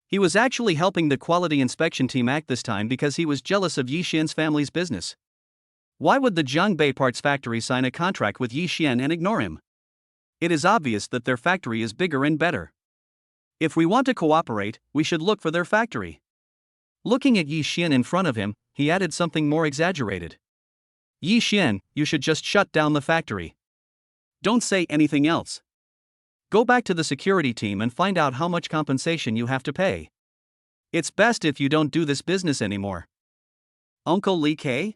He was actually helping the quality inspection team act this time because he was jealous of Yi Xian's family's business. Why would the Jiangbei Parts factory sign a contract with Yi Xian and ignore him? It is obvious that their factory is bigger and better. If we want to cooperate, we should look for their factory. Looking at Yi Xian in front of him, he added something more exaggerated. Yi Xian, you should just shut down the factory. Don't say anything else. Go back to the security team and find out how much compensation you have to pay. It's best if you don't do this business anymore. Uncle Li Ke?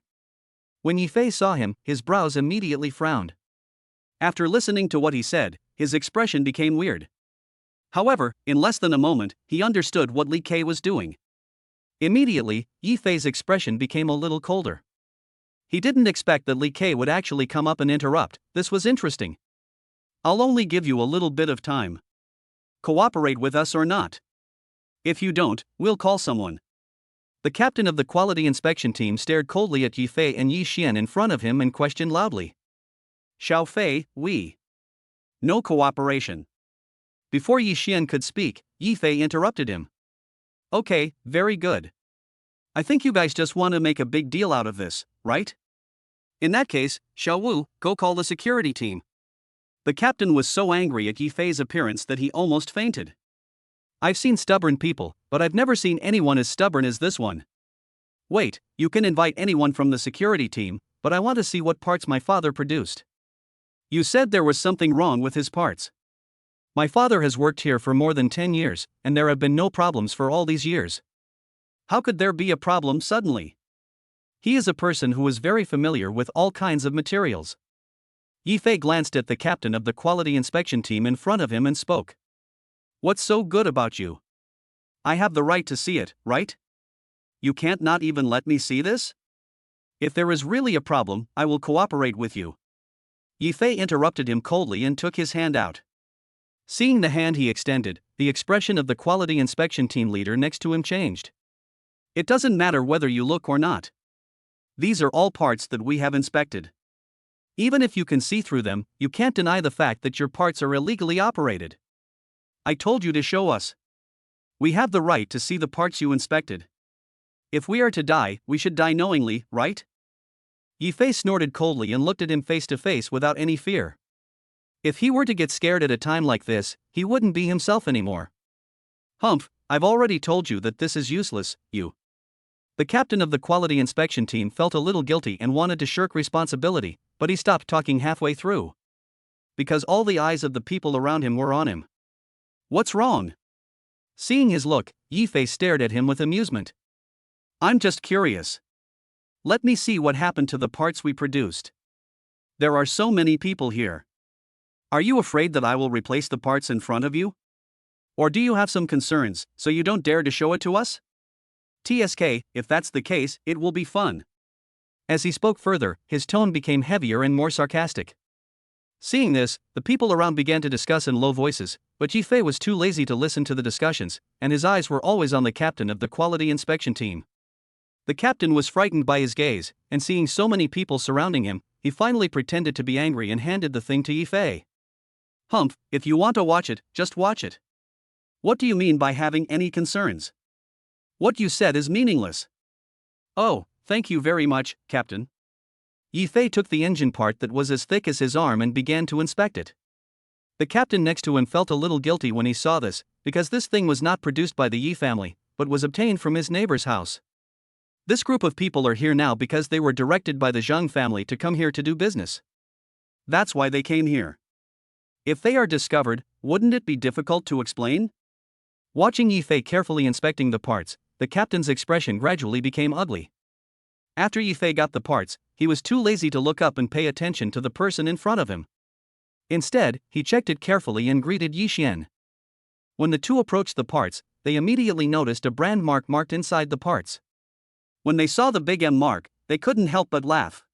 When Yi Fei saw him, his brows immediately frowned. After listening to what he said, his expression became weird. However, in less than a moment, he understood what Li Ke was doing. Immediately, Yi Fei's expression became a little colder. He didn't expect that Li Ke would actually come up and interrupt. This was interesting. I'll only give you a little bit of time. Cooperate with us or not. If you don't, we'll call someone. The captain of the quality inspection team stared coldly at Yi Fei and Yi Xian in front of him and questioned loudly. Xiao Fei, no cooperation. Before Yi Xian could speak, Yi Fei interrupted him. Okay, very good. I think you guys just want to make a big deal out of this, right? In that case, Xiao Wu, go call the security team. The captain was so angry at Yi Fei's appearance that he almost fainted. I've seen stubborn people, but I've never seen anyone as stubborn as this one. Wait, you can invite anyone from the security team, but I want to see what parts my father produced. You said there was something wrong with his parts. My father has worked here for more than 10 years, and there have been no problems for all these years. How could there be a problem suddenly? He is a person who is very familiar with all kinds of materials. Yi Fei glanced at the captain of the quality inspection team in front of him and spoke. What's so good about you? I have the right to see it, right? You can't not even let me see this? If there is really a problem, I will cooperate with you. Yi Fei interrupted him coldly and took his hand out. Seeing the hand he extended, the expression of the quality inspection team leader next to him changed. It doesn't matter whether you look or not. These are all parts that we have inspected. Even if you can see through them, you can't deny the fact that your parts are illegally operated. I told you to show us. We have the right to see the parts you inspected. If we are to die, we should die knowingly, right? Yi Fei snorted coldly and looked at him face to face without any fear. If he were to get scared at a time like this, he wouldn't be himself anymore. Humph, I've already told you that this is useless, you. The captain of the quality inspection team felt a little guilty and wanted to shirk responsibility, but he stopped talking halfway through. Because all the eyes of the people around him were on him. What's wrong? Seeing his look, Yi Fei stared at him with amusement. I'm just curious. Let me see what happened to the parts we produced. There are so many people here. Are you afraid that I will replace the parts in front of you? Or do you have some concerns, so you don't dare to show it to us? TSK, if that's the case, it will be fun. As he spoke further, his tone became heavier and more sarcastic. Seeing this, the people around began to discuss in low voices, but Yifei was too lazy to listen to the discussions, and his eyes were always on the captain of the quality inspection team. The captain was frightened by his gaze, and seeing so many people surrounding him, he finally pretended to be angry and handed the thing to Yifei. Humph, if you want to watch it, just watch it. What do you mean by having any concerns? What you said is meaningless. Oh, thank you very much, Captain. Yifei took the engine part that was as thick as his arm and began to inspect it. The captain next to him felt a little guilty when he saw this, because this thing was not produced by the Yi family, but was obtained from his neighbor's house. This group of people are here now because they were directed by the Zhang family to come here to do business. That's why they came here. If they are discovered, wouldn't it be difficult to explain? Watching Yifei carefully inspecting the parts, the captain's expression gradually became ugly. After Yifei got the parts, he was too lazy to look up and pay attention to the person in front of him. Instead, he checked it carefully and greeted Yi Xian. When the two approached the parts, they immediately noticed a brand mark marked inside the parts. When they saw the big M mark, they couldn't help but laugh.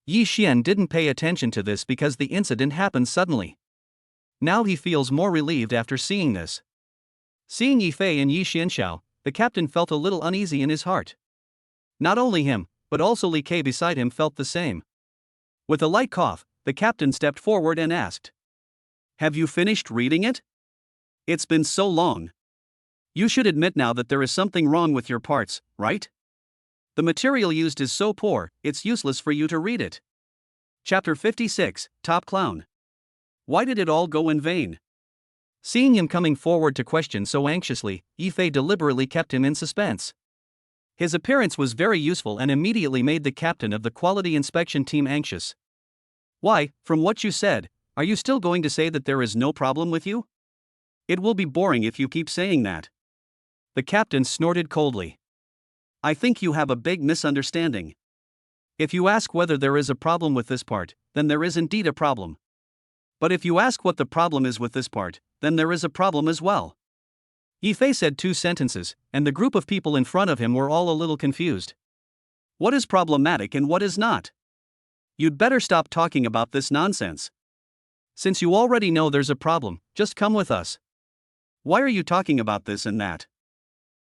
Yi Xian didn't pay attention to this because the incident happened suddenly. Now he feels more relieved after seeing this. Seeing Yifei and Yi Xianxiao, the captain felt a little uneasy in his heart. Not only him, but also Li Kei beside him felt the same. With a light cough, the captain stepped forward and asked, "Have you finished reading it? It's been so long. You should admit now that there is something wrong with your parts, right? The material used is so poor, it's useless for you to read it." Chapter 56, Top Clown. Why did it all go in vain? Seeing him coming forward to question so anxiously, Yifei deliberately kept him in suspense. His appearance was very useful and immediately made the captain of the quality inspection team anxious. Why, from what you said, are you still going to say that there is no problem with you? It will be boring if you keep saying that. The captain snorted coldly. I think you have a big misunderstanding. If you ask whether there is a problem with this part, then there is indeed a problem. But if you ask what the problem is with this part, then there is a problem as well. Yifei said 2 sentences, and the group of people in front of him were all a little confused. What is problematic and what is not? You'd better stop talking about this nonsense. Since you already know there's a problem, just come with us. Why are you talking about this and that?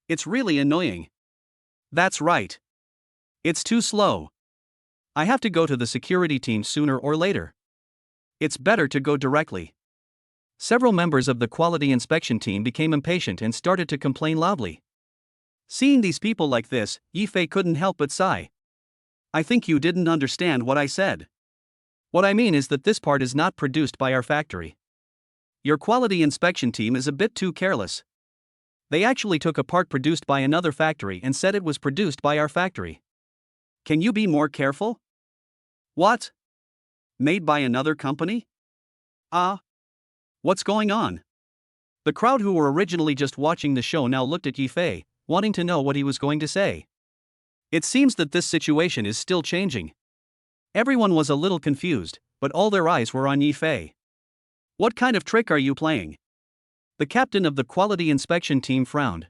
It's really annoying. That's right. It's too slow. I have to go to the security team sooner or later. It's better to go directly. Several members of the quality inspection team became impatient and started to complain loudly. Seeing these people like this, Yifei couldn't help but sigh. I think you didn't understand what I said. What I mean is that this part is not produced by our factory. Your quality inspection team is a bit too careless. They actually took a part produced by another factory and said it was produced by our factory. Can you be more careful? What? Made by another company? What's going on? The crowd who were originally just watching the show now looked at Yifei, wanting to know what he was going to say. It seems that this situation is still changing. Everyone was a little confused, but all their eyes were on Yifei. What kind of trick are you playing? The captain of the quality inspection team frowned.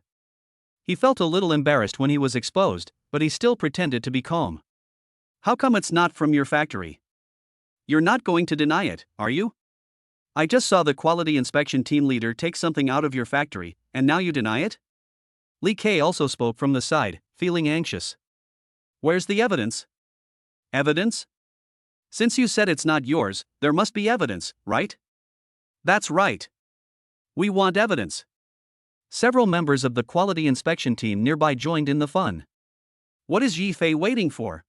He felt a little embarrassed when he was exposed, but he still pretended to be calm. How come it's not from your factory? You're not going to deny it, are you? I just saw the quality inspection team leader take something out of your factory, and now you deny it? Li Kei also spoke from the side, feeling anxious. Where's the evidence? Evidence? Since you said it's not yours, there must be evidence, right? That's right. We want evidence. Several members of the quality inspection team nearby joined in the fun. What is Yifei waiting for?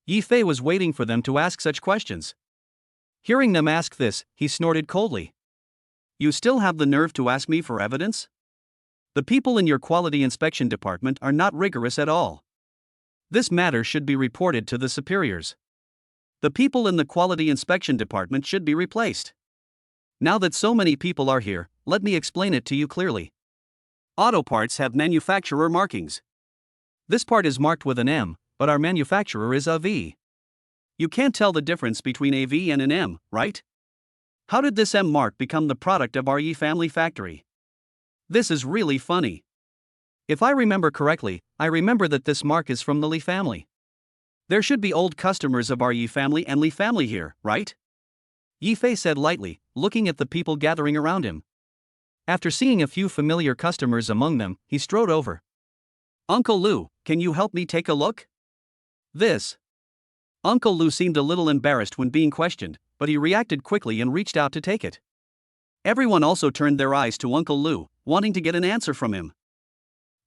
Yifei was waiting for them to ask such questions. Hearing them ask this, he snorted coldly. You still have the nerve to ask me for evidence? The people in your quality inspection department are not rigorous at all. This matter should be reported to the superiors. The people in the quality inspection department should be replaced. Now that so many people are here, let me explain it to you clearly. Auto parts have manufacturer markings. This part is marked with an M, but our manufacturer is a V. You can't tell the difference between a V and an M, right? How did this M mark become the product of our Yi family factory? This is really funny. If I remember correctly, I remember that this mark is from the Li family. There should be old customers of our Yi family and Li family here, right? Yi Fei said lightly, looking at the people gathering around him. After seeing a few familiar customers among them, he strode over. Uncle Lu, can you help me take a look? This. Uncle Lu seemed a little embarrassed when being questioned, but he reacted quickly and reached out to take it. Everyone also turned their eyes to Uncle Lu, wanting to get an answer from him.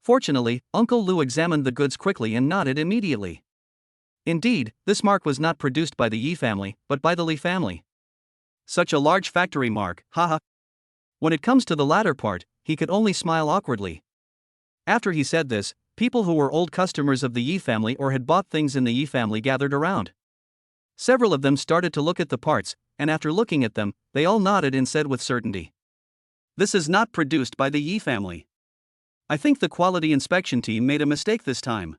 Fortunately, Uncle Lu examined the goods quickly and nodded immediately. Indeed, this mark was not produced by the Yi family, but by the Li family. Such a large factory mark, haha. When it comes to the latter part, he could only smile awkwardly. After he said this, people who were old customers of the Yi family or had bought things in the Yi family gathered around. Several of them started to look at the parts, and after looking at them, they all nodded and said with certainty, "This is not produced by the Yi family. I think the quality inspection team made a mistake this time.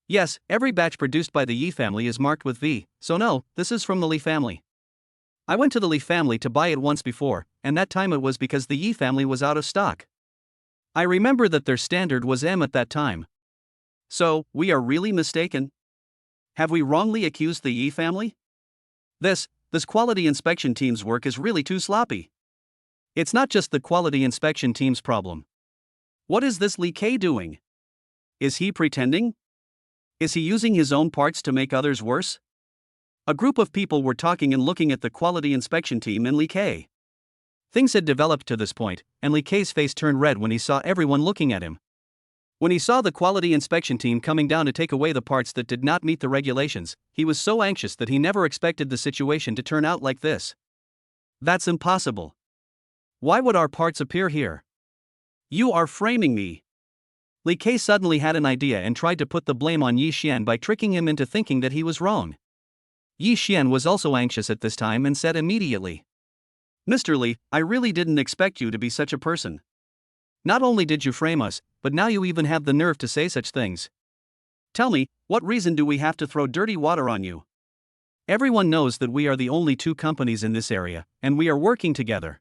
Yes, every batch produced by the Yi family is marked with V, so no, this is from the Li family. I went to the Li family to buy it once before, and that time it was because the Yi family was out of stock. I remember that their standard was M at that time. So, we are really mistaken? Have we wrongly accused the Yi family? This quality inspection team's work is really too sloppy. It's not just the quality inspection team's problem. What is this Li K doing? Is he pretending? Is he using his own parts to make others worse? A group of people were talking and looking at the quality inspection team and Li K. Things had developed to this point, and Li K's face turned red when he saw everyone looking at him. When he saw the quality inspection team coming down to take away the parts that did not meet the regulations, he was so anxious that he never expected the situation to turn out like this. That's impossible. Why would our parts appear here? You are framing me. Li K suddenly had an idea and tried to put the blame on Yi Xian by tricking him into thinking that he was wrong. Yi Xian was also anxious at this time and said immediately, "Mr. Li, I really didn't expect you to be such a person. Not only did you frame us, but now you even have the nerve to say such things. Tell me, what reason do we have to throw dirty water on you? Everyone knows that we are the only two companies in this area, and we are working together.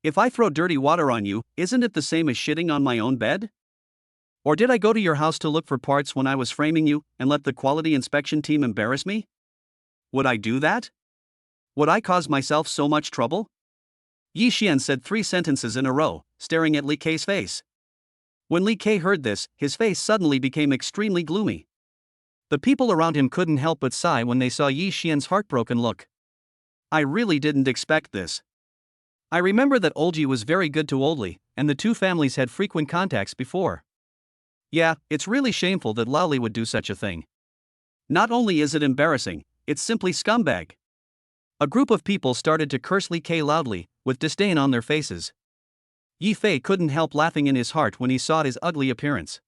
If I throw dirty water on you, isn't it the same as shitting on my own bed? Or did I go to your house to look for parts when I was framing you, and let the quality inspection team embarrass me? Would I do that? Would I cause myself so much trouble?" Yi Xian said 3 sentences in a row, staring at Li K's face. When Li K heard this, his face suddenly became extremely gloomy. The people around him couldn't help but sigh when they saw Yi Xian's heartbroken look. I really didn't expect this. I remember that Olji was very good to Oldli, and the two families had frequent contacts before. Yeah, it's really shameful that Laoli would do such a thing. Not only is it embarrassing, it's simply scumbag. A group of people started to curse Li K loudly, with disdain on their faces. Yi Fei couldn't help laughing in his heart when he saw his ugly appearance.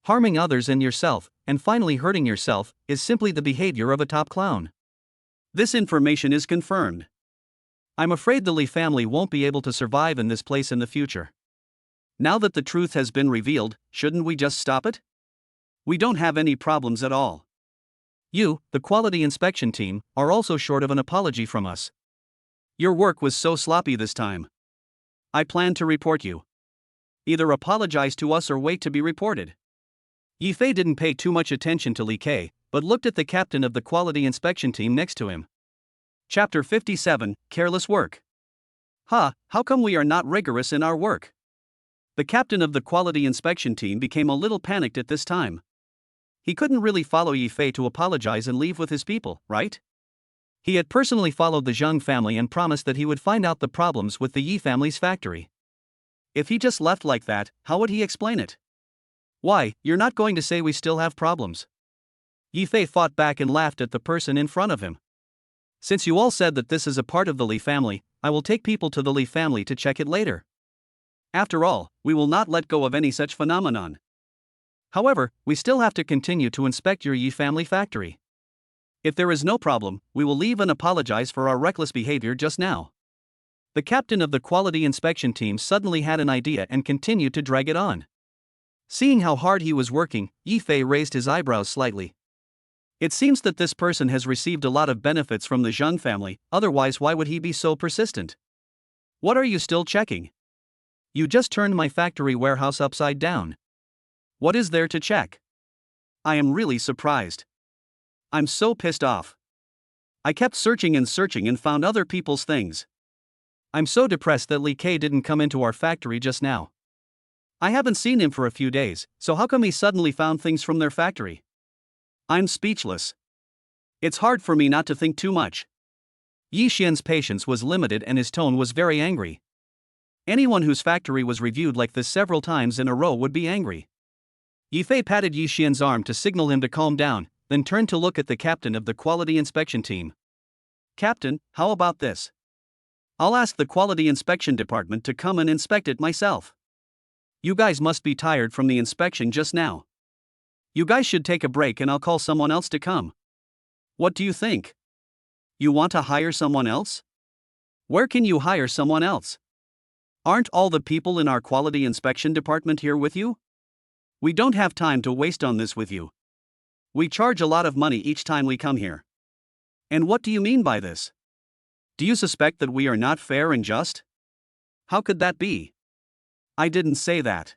Harming others and yourself, and finally hurting yourself, is simply the behavior of a top clown. This information is confirmed. I'm afraid the Li family won't be able to survive in this place in the future. Now that the truth has been revealed, shouldn't we just stop it? We don't have any problems at all. You, the quality inspection team, are also short of an apology from us. Your work was so sloppy this time. I plan to report you. Either apologize to us or wait to be reported." Yi Fei didn't pay too much attention to Li K, but looked at the captain of the quality inspection team next to him. Chapter 57, Careless Work. How come we are not rigorous in our work? The captain of the quality inspection team became a little panicked at this time. He couldn't really follow Yi Fei to apologize and leave with his people, right? He had personally followed the Zhang family and promised that he would find out the problems with the Yi family's factory. If he just left like that, how would he explain it? Why, you're not going to say we still have problems? Yi Fei fought back and laughed at the person in front of him. Since you all said that this is a part of the Li family, I will take people to the Li family to check it later. After all, we will not let go of any such phenomenon. However, we still have to continue to inspect your Yi family factory. If there is no problem, we will leave and apologize for our reckless behavior just now. The captain of the quality inspection team suddenly had an idea and continued to drag it on. Seeing how hard he was working, Yifei raised his eyebrows slightly. It seems that this person has received a lot of benefits from the Zhang family, otherwise why would he be so persistent? What are you still checking? You just turned my factory warehouse upside down. What is there to check? I am really surprised. I'm so pissed off. I kept searching and found other people's things. I'm so depressed that Li Kei didn't come into our factory just now. I haven't seen him for a few days, so how come he suddenly found things from their factory? I'm speechless. It's hard for me not to think too much. Yi Xian's patience was limited and his tone was very angry. Anyone whose factory was reviewed like this several times in a row would be angry. Yifei patted Yi Xian's arm to signal him to calm down, then turned to look at the captain of the quality inspection team. Captain, how about this? I'll ask the quality inspection department to come and inspect it myself. You guys must be tired from the inspection just now. You guys should take a break and I'll call someone else to come. What do you think? You want to hire someone else? Where can you hire someone else? Aren't all the people in our quality inspection department here with you? We don't have time to waste on this with you. We charge a lot of money each time we come here. And what do you mean by this? Do you suspect that we are not fair and just? How could that be? I didn't say that.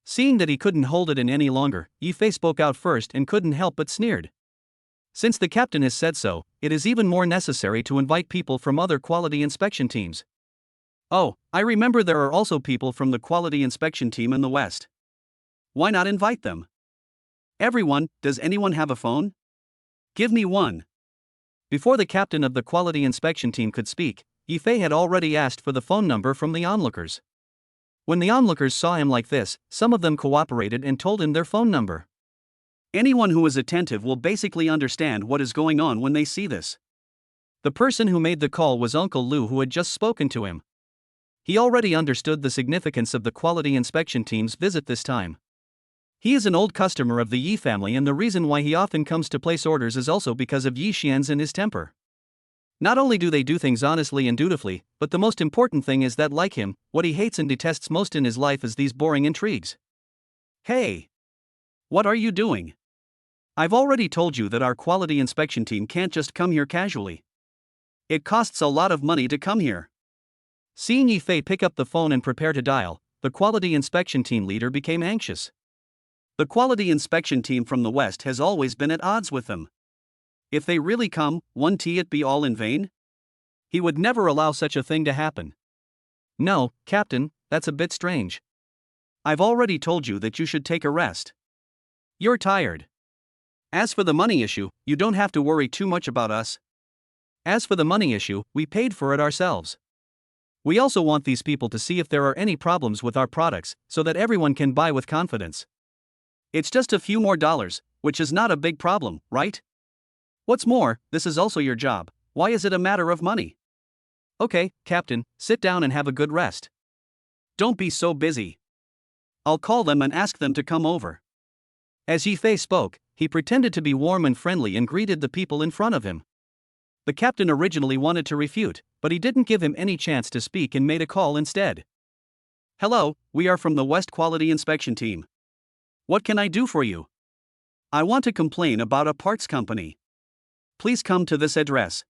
Seeing that he couldn't hold it in any longer, Yifei spoke out first and couldn't help but sneered. Since the captain has said so, it is even more necessary to invite people from other quality inspection teams. Oh, I remember there are also people from the quality inspection team in the West. Why not invite them? Everyone, does anyone have a phone? Give me one. Before the captain of the quality inspection team could speak, Yifei had already asked for the phone number from the onlookers. When the onlookers saw him like this, some of them cooperated and told him their phone number. Anyone who is attentive will basically understand what is going on when they see this. The person who made the call was Uncle Lu, who had just spoken to him. He already understood the significance of the quality inspection team's visit this time. He is an old customer of the Yi family, and the reason why he often comes to place orders is also because of Yi Xian's and his temper. Not only do they do things honestly and dutifully, but the most important thing is that, like him, what he hates and detests most in his life is these boring intrigues. Hey! What are you doing? I've already told you that our quality inspection team can't just come here casually. It costs a lot of money to come here. Seeing Yifei pick up the phone and prepare to dial, the quality inspection team leader became anxious. The quality inspection team from the West has always been at odds with them. If they really come, won't it be all in vain? He would never allow such a thing to happen. No, Captain, that's a bit strange. I've already told you that you should take a rest. You're tired. As for the money issue, you don't have to worry too much about us. As for the money issue, we paid for it ourselves. We also want these people to see if there are any problems with our products, so that everyone can buy with confidence. It's just a few more dollars, which is not a big problem, right? What's more, this is also your job. Why is it a matter of money? Okay, Captain, sit down and have a good rest. Don't be so busy. I'll call them and ask them to come over. As Yifei spoke, he pretended to be warm and friendly and greeted the people in front of him. The captain originally wanted to refute, but he didn't give him any chance to speak and made a call instead. Hello, we are from the West Quality Inspection Team. What can I do for you? I want to complain about a parts company. Please come to this address.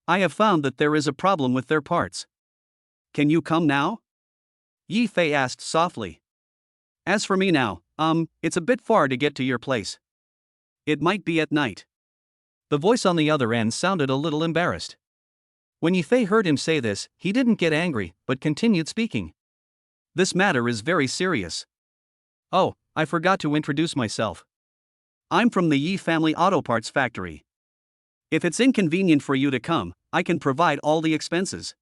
I have found that there is a problem with their parts. Can you come now? Yifei asked softly. As for me now, it's a bit far to get to your place. It might be at night. The voice on the other end sounded a little embarrassed. When Yifei heard him say this, he didn't get angry, but continued speaking. This matter is very serious. Oh, I forgot to introduce myself. I'm from the Yi family auto parts factory. If it's inconvenient for you to come, I can provide all the expenses.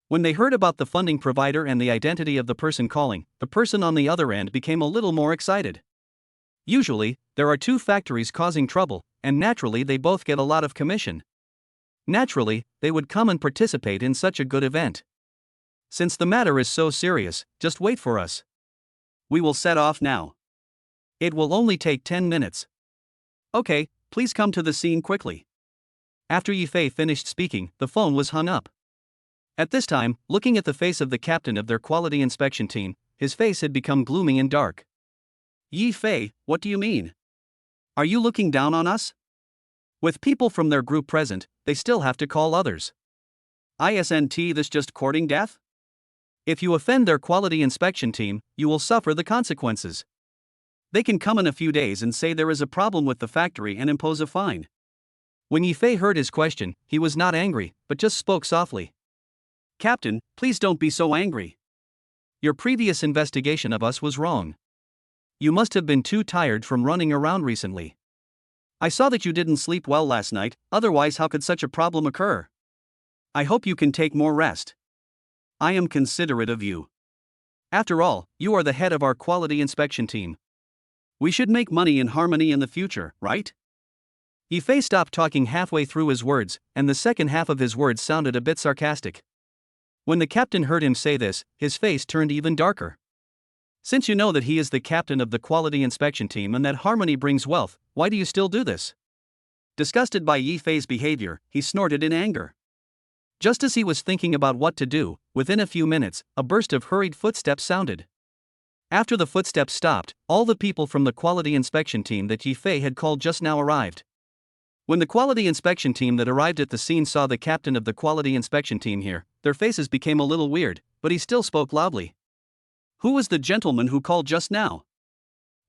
When they heard about the funding provider and the identity of the person calling, the person on the other end became a little more excited. Usually, there are two factories causing trouble, and naturally they both get a lot of commission. Naturally, they would come and participate in such a good event. Since the matter is so serious, just wait for us. We will set off now. It will only take 10 minutes. Okay, please come to the scene quickly. After Yifei finished speaking, the phone was hung up. At this time, looking at the face of the captain of their quality inspection team, his face had become gloomy and dark. Yi Fei, what do you mean? Are you looking down on us? With people from their group present, they still have to call others. Isn't this just courting death? If you offend their quality inspection team, you will suffer the consequences. They can come in a few days and say there is a problem with the factory and impose a fine. When Yi Fei heard his question, he was not angry, but just spoke softly. Captain, please don't be so angry. Your previous investigation of us was wrong. You must have been too tired from running around recently. I saw that you didn't sleep well last night, otherwise how could such a problem occur? I hope you can take more rest. I am considerate of you. After all, you are the head of our quality inspection team. We should make money in harmony in the future, right? Yi Fei stopped talking halfway through his words, and the second half of his words sounded a bit sarcastic. When the captain heard him say this, his face turned even darker. Since you know that he is the captain of the quality inspection team and that harmony brings wealth, why do you still do this? Disgusted by Yi Fei's behavior, he snorted in anger. Just as he was thinking about what to do, within a few minutes, a burst of hurried footsteps sounded. After the footsteps stopped, all the people from the quality inspection team that Yi Fei had called just now arrived. When the quality inspection team that arrived at the scene saw the captain of the quality inspection team here, their faces became a little weird, but he still spoke loudly. Who was the gentleman who called just now?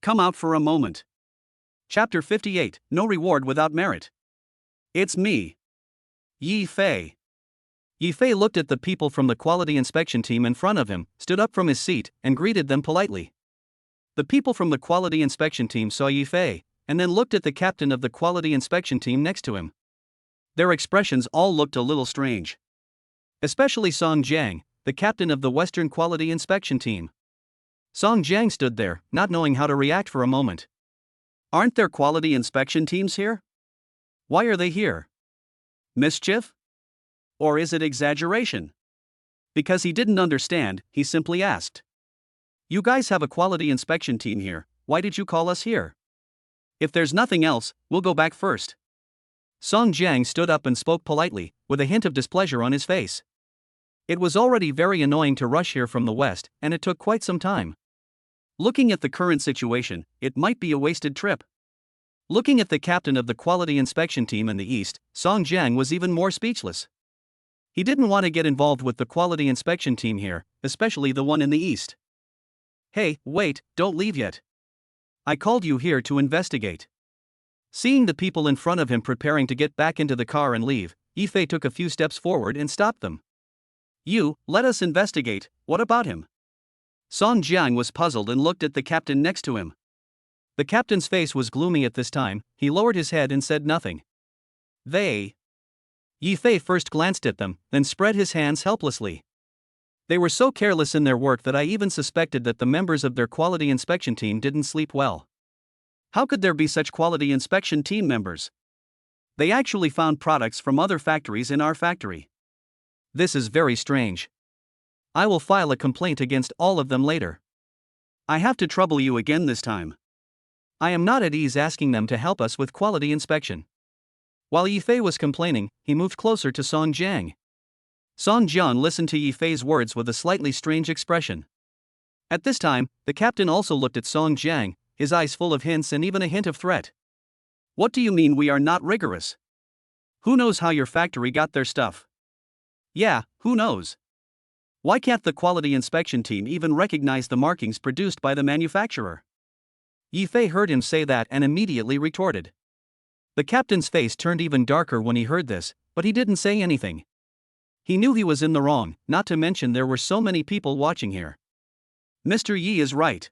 Come out for a moment. Chapter 58, No Reward Without Merit. It's me. Yi Fei. Yi Fei looked at the people from the quality inspection team in front of him, stood up from his seat, and greeted them politely. The people from the quality inspection team saw Yi Fei, and then looked at the captain of the quality inspection team next to him. Their expressions all looked a little strange. Especially Song Jiang, the captain of the Western Quality Inspection Team. Song Jiang stood there, not knowing how to react for a moment. Aren't there quality inspection teams here? Why are they here? Mischief? Or is it exaggeration? Because he didn't understand, he simply asked. You guys have a quality inspection team here, why did you call us here? If there's nothing else, we'll go back first. Song Jiang stood up and spoke politely, with a hint of displeasure on his face. It was already very annoying to rush here from the west, and it took quite some time. Looking at the current situation, it might be a wasted trip. Looking at the captain of the quality inspection team in the east, Song Jiang was even more speechless. He didn't want to get involved with the quality inspection team here, especially the one in the east. Hey, wait, don't leave yet. I called you here to investigate. Seeing the people in front of him preparing to get back into the car and leave, Yi Fei took a few steps forward and stopped them. You, let us investigate, what about him? Song Jiang was puzzled and looked at the captain next to him. The captain's face was gloomy at this time, he lowered his head and said nothing. Yi Fei first glanced at them, then spread his hands helplessly. They were so careless in their work that I even suspected that the members of their quality inspection team didn't sleep well. How could there be such quality inspection team members? They actually found products from other factories in our factory. This is very strange. I will file a complaint against all of them later. I have to trouble you again this time. I am not at ease asking them to help us with quality inspection. While Yi Fei was complaining, he moved closer to Song Jiang. Song Jiang listened to Yi Fei's words with a slightly strange expression. At this time, the captain also looked at Song Jiang, his eyes full of hints and even a hint of threat. What do you mean we are not rigorous? Who knows how your factory got their stuff? Yeah, who knows? Why can't the quality inspection team even recognize the markings produced by the manufacturer? Yi Fei heard him say that and immediately retorted. The captain's face turned even darker when he heard this, but he didn't say anything. He knew he was in the wrong, not to mention there were so many people watching here. Mr. Yi is right.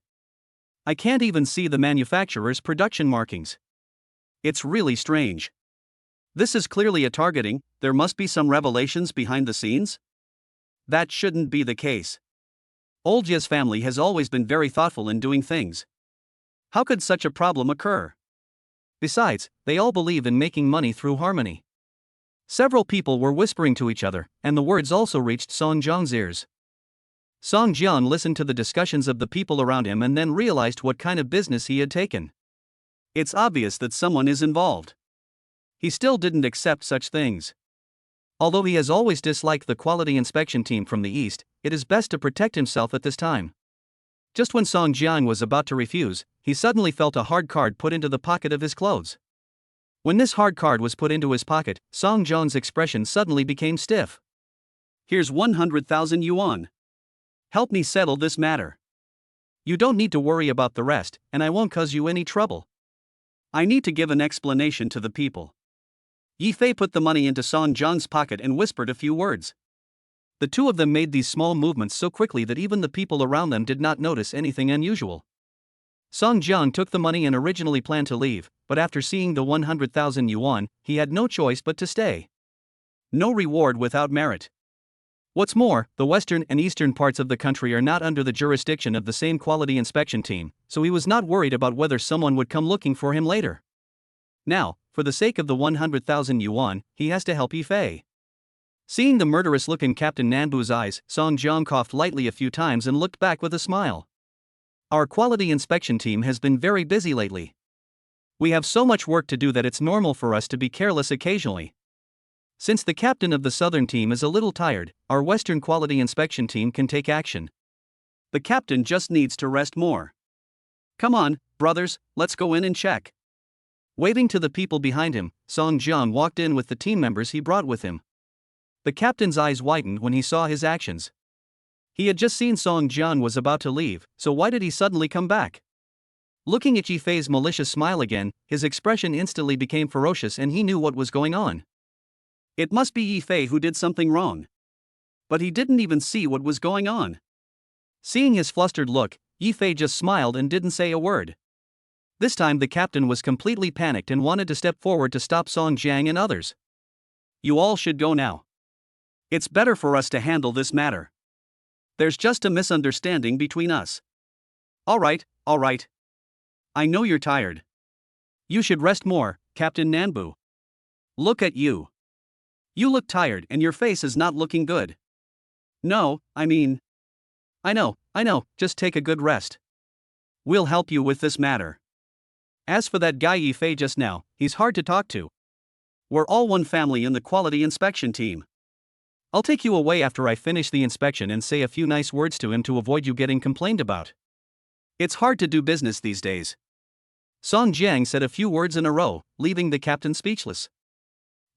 I can't even see the manufacturer's production markings. It's really strange. This is clearly a targeting, there must be some revelations behind the scenes? That shouldn't be the case. Old Ye's family has always been very thoughtful in doing things. How could such a problem occur? Besides, they all believe in making money through harmony. Several people were whispering to each other, and the words also reached Song Jiang's ears. Song Jiang listened to the discussions of the people around him and then realized what kind of business he had taken. It's obvious that someone is involved. He still didn't accept such things. Although he has always disliked the quality inspection team from the east, it is best to protect himself at this time. Just when Song Jiang was about to refuse, he suddenly felt a hard card put into the pocket of his clothes. When this hard card was put into his pocket, Song Jiang's expression suddenly became stiff. Here's 100,000 yuan. Help me settle this matter. You don't need to worry about the rest, and I won't cause you any trouble. I need to give an explanation to the people. Yi Fei put the money into Song Jiang's pocket and whispered a few words. The two of them made these small movements so quickly that even the people around them did not notice anything unusual. Song Jiang took the money and originally planned to leave, but after seeing the 100,000 yuan, he had no choice but to stay. No reward without merit. What's more, the western and eastern parts of the country are not under the jurisdiction of the same quality inspection team, so he was not worried about whether someone would come looking for him later. Now, for the sake of the 100,000 yuan, he has to help Yi Fei. Seeing the murderous look in Captain Nanbu's eyes, Song Jiang coughed lightly a few times and looked back with a smile. Our quality inspection team has been very busy lately. We have so much work to do that it's normal for us to be careless occasionally. Since the captain of the southern team is a little tired, our western quality inspection team can take action. The captain just needs to rest more. Come on, brothers, let's go in and check. Waving to the people behind him, Song Jiang walked in with the team members he brought with him. The captain's eyes widened when he saw his actions. He had just seen Song Jiang was about to leave, so why did he suddenly come back? Looking at Yi Fei's malicious smile again, his expression instantly became ferocious and he knew what was going on. It must be Yi Fei who did something wrong. But he didn't even see what was going on. Seeing his flustered look, Yi Fei just smiled and didn't say a word. This time the captain was completely panicked and wanted to step forward to stop Song Jiang and others. You all should go now. It's better for us to handle this matter. There's just a misunderstanding between us. All right. I know you're tired. You should rest more, Captain Nanbu. Look at you. You look tired and your face is not looking good. No, I know, just take a good rest. We'll help you with this matter. As for that guy Yi Fei just now, he's hard to talk to. We're all one family in the quality inspection team. I'll take you away after I finish the inspection and say a few nice words to him to avoid you getting complained about. It's hard to do business these days. Song Jiang said a few words in a row, leaving the captain speechless.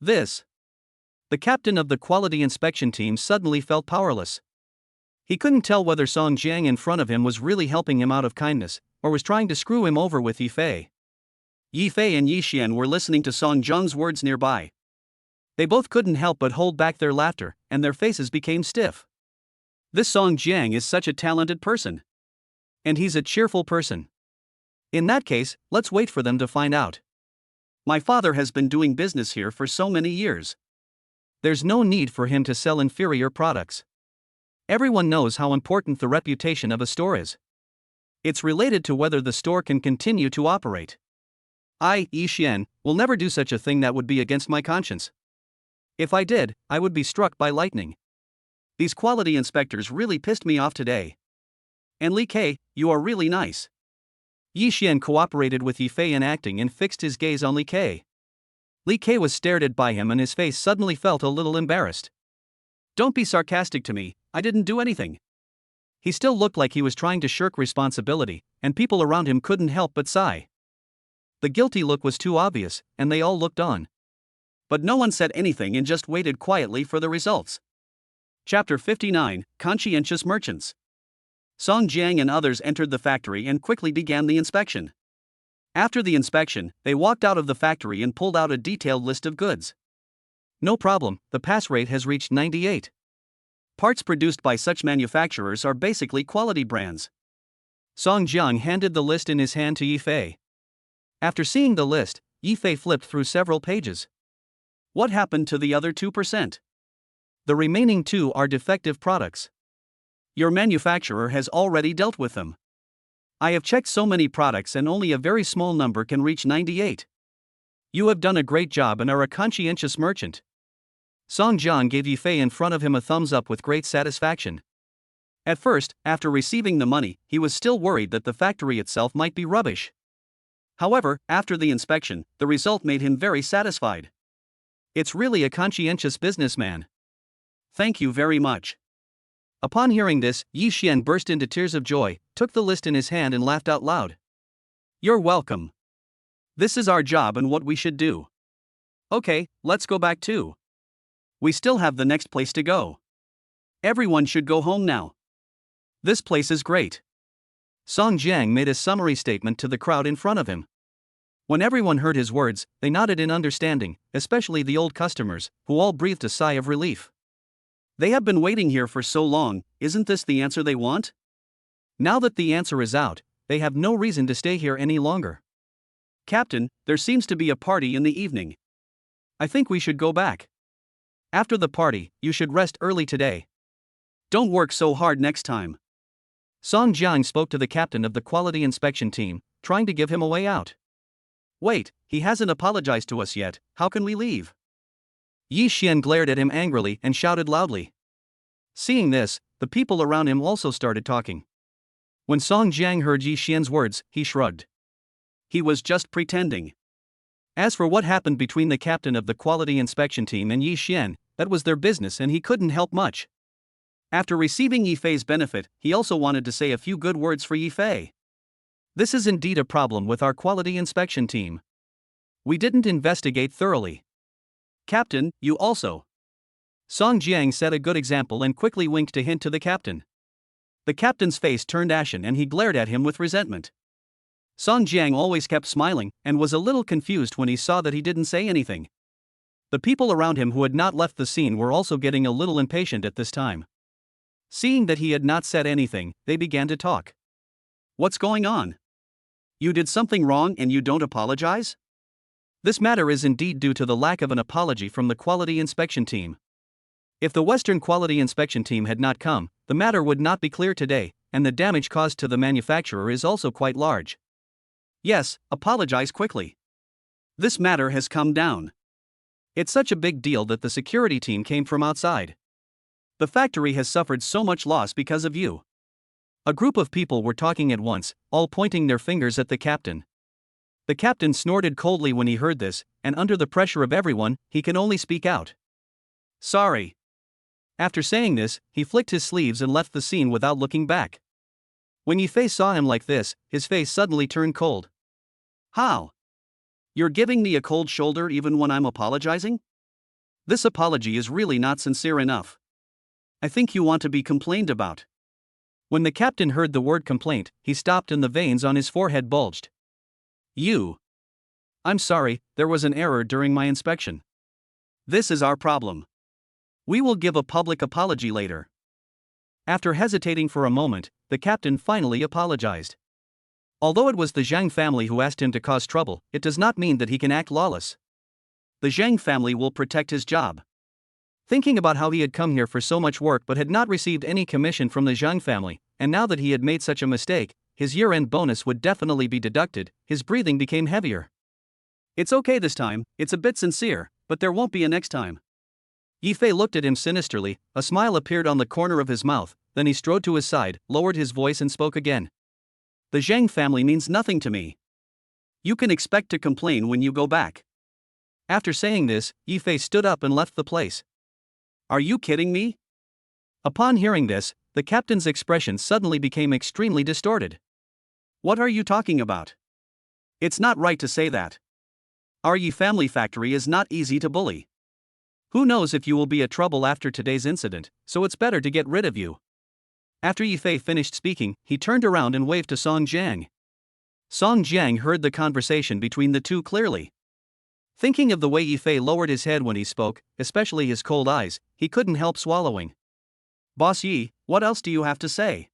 The captain of the quality inspection team suddenly felt powerless. He couldn't tell whether Song Jiang in front of him was really helping him out of kindness, or was trying to screw him over with Yi Fei. Yi Fei and Yi Xian were listening to Song Jiang's words nearby. They both couldn't help but hold back their laughter, and their faces became stiff. This Song Jiang is such a talented person. And he's a cheerful person. In that case, let's wait for them to find out. My father has been doing business here for so many years. There's no need for him to sell inferior products. Everyone knows how important the reputation of a store is. It's related to whether the store can continue to operate. I, Yi Xian, will never do such a thing that would be against my conscience. If I did, I would be struck by lightning. These quality inspectors really pissed me off today. And Li Kei, you are really nice. Yi Xian cooperated with Yi Fei in acting and fixed his gaze on Li Kei. Li Kei was stared at by him and his face suddenly felt a little embarrassed. Don't be sarcastic to me, I didn't do anything. He still looked like he was trying to shirk responsibility, and people around him couldn't help but sigh. The guilty look was too obvious, and they all looked on. But no one said anything and just waited quietly for the results. Chapter 59, Conscientious Merchants. Song Jiang and others entered the factory and quickly began the inspection. After the inspection, they walked out of the factory and pulled out a detailed list of goods. No problem, the pass rate has reached 98. Parts produced by such manufacturers are basically quality brands. Song Jiang handed the list in his hand to Yi Fei. After seeing the list, Yi Fei flipped through several pages. What happened to the other 2%? The remaining 2 are defective products. Your manufacturer has already dealt with them. I have checked so many products and only a very small number can reach 98. You have done a great job and are a conscientious merchant. Song Jiang gave Yi Fei in front of him a thumbs up with great satisfaction. At first, after receiving the money, he was still worried that the factory itself might be rubbish. However, after the inspection, the result made him very satisfied. It's really a conscientious businessman. Thank you very much. Upon hearing this, Yi Xian burst into tears of joy, took the list in his hand and laughed out loud. You're welcome. This is our job and what we should do. Okay, let's go back too. We still have the next place to go. Everyone should go home now. This place is great. Song Jiang made a summary statement to the crowd in front of him. When everyone heard his words, they nodded in understanding, especially the old customers, who all breathed a sigh of relief. They have been waiting here for so long, isn't this the answer they want? Now that the answer is out, they have no reason to stay here any longer. Captain, there seems to be a party in the evening. I think we should go back. After the party, you should rest early today. Don't work so hard next time. Song Jiang spoke to the captain of the quality inspection team, trying to give him a way out. Wait, he hasn't apologized to us yet, how can we leave? Yi Xian glared at him angrily and shouted loudly. Seeing this, the people around him also started talking. When Song Jiang heard Yi Xian's words, he shrugged. He was just pretending. As for what happened between the captain of the quality inspection team and Yi Xian, that was their business and he couldn't help much. After receiving Yi Fei's benefit, he also wanted to say a few good words for Yi Fei. This is indeed a problem with our quality inspection team. We didn't investigate thoroughly. Captain, you also. Song Jiang set a good example and quickly winked a hint to the captain. The captain's face turned ashen and he glared at him with resentment. Song Jiang always kept smiling and was a little confused when he saw that he didn't say anything. The people around him who had not left the scene were also getting a little impatient at this time. Seeing that he had not said anything, they began to talk. What's going on? You did something wrong and you don't apologize? This matter is indeed due to the lack of an apology from the quality inspection team. If the Western quality inspection team had not come, the matter would not be clear today, and the damage caused to the manufacturer is also quite large. Yes, apologize quickly. This matter has come down. It's such a big deal that the security team came from outside. The factory has suffered so much loss because of you. A group of people were talking at once, all pointing their fingers at the captain. The captain snorted coldly when he heard this, and under the pressure of everyone, he can only speak out. Sorry. After saying this, he flicked his sleeves and left the scene without looking back. When Yi Fei saw him like this, his face suddenly turned cold. How? You're giving me a cold shoulder even when I'm apologizing? This apology is really not sincere enough. I think you want to be complained about. When the captain heard the word complaint, he stopped and the veins on his forehead bulged. I'm sorry, there was an error during my inspection. This is our problem. We will give a public apology later. After hesitating for a moment, the captain finally apologized. Although it was the Zhang family who asked him to cause trouble, it does not mean that he can act lawless. The Zhang family will protect his job. Thinking about how he had come here for so much work but had not received any commission from the Zhang family, and now that he had made such a mistake, his year-end bonus would definitely be deducted, his breathing became heavier. It's okay this time, it's a bit sincere, but there won't be a next time. Yi Fei looked at him sinisterly, a smile appeared on the corner of his mouth, then he strode to his side, lowered his voice and spoke again. The Zhang family means nothing to me. You can expect to complain when you go back. After saying this, Yi Fei stood up and left the place. Are you kidding me? Upon hearing this, the captain's expression suddenly became extremely distorted. What are you talking about? It's not right to say that. Our Yi family factory is not easy to bully. Who knows if you will be a trouble after today's incident, so it's better to get rid of you. After Yi Fei finished speaking, he turned around and waved to Song Jiang. Song Jiang heard the conversation between the two clearly. Thinking of the way Yi Fei lowered his head when he spoke, especially his cold eyes, he couldn't help swallowing. Boss Yi, what else do you have to say?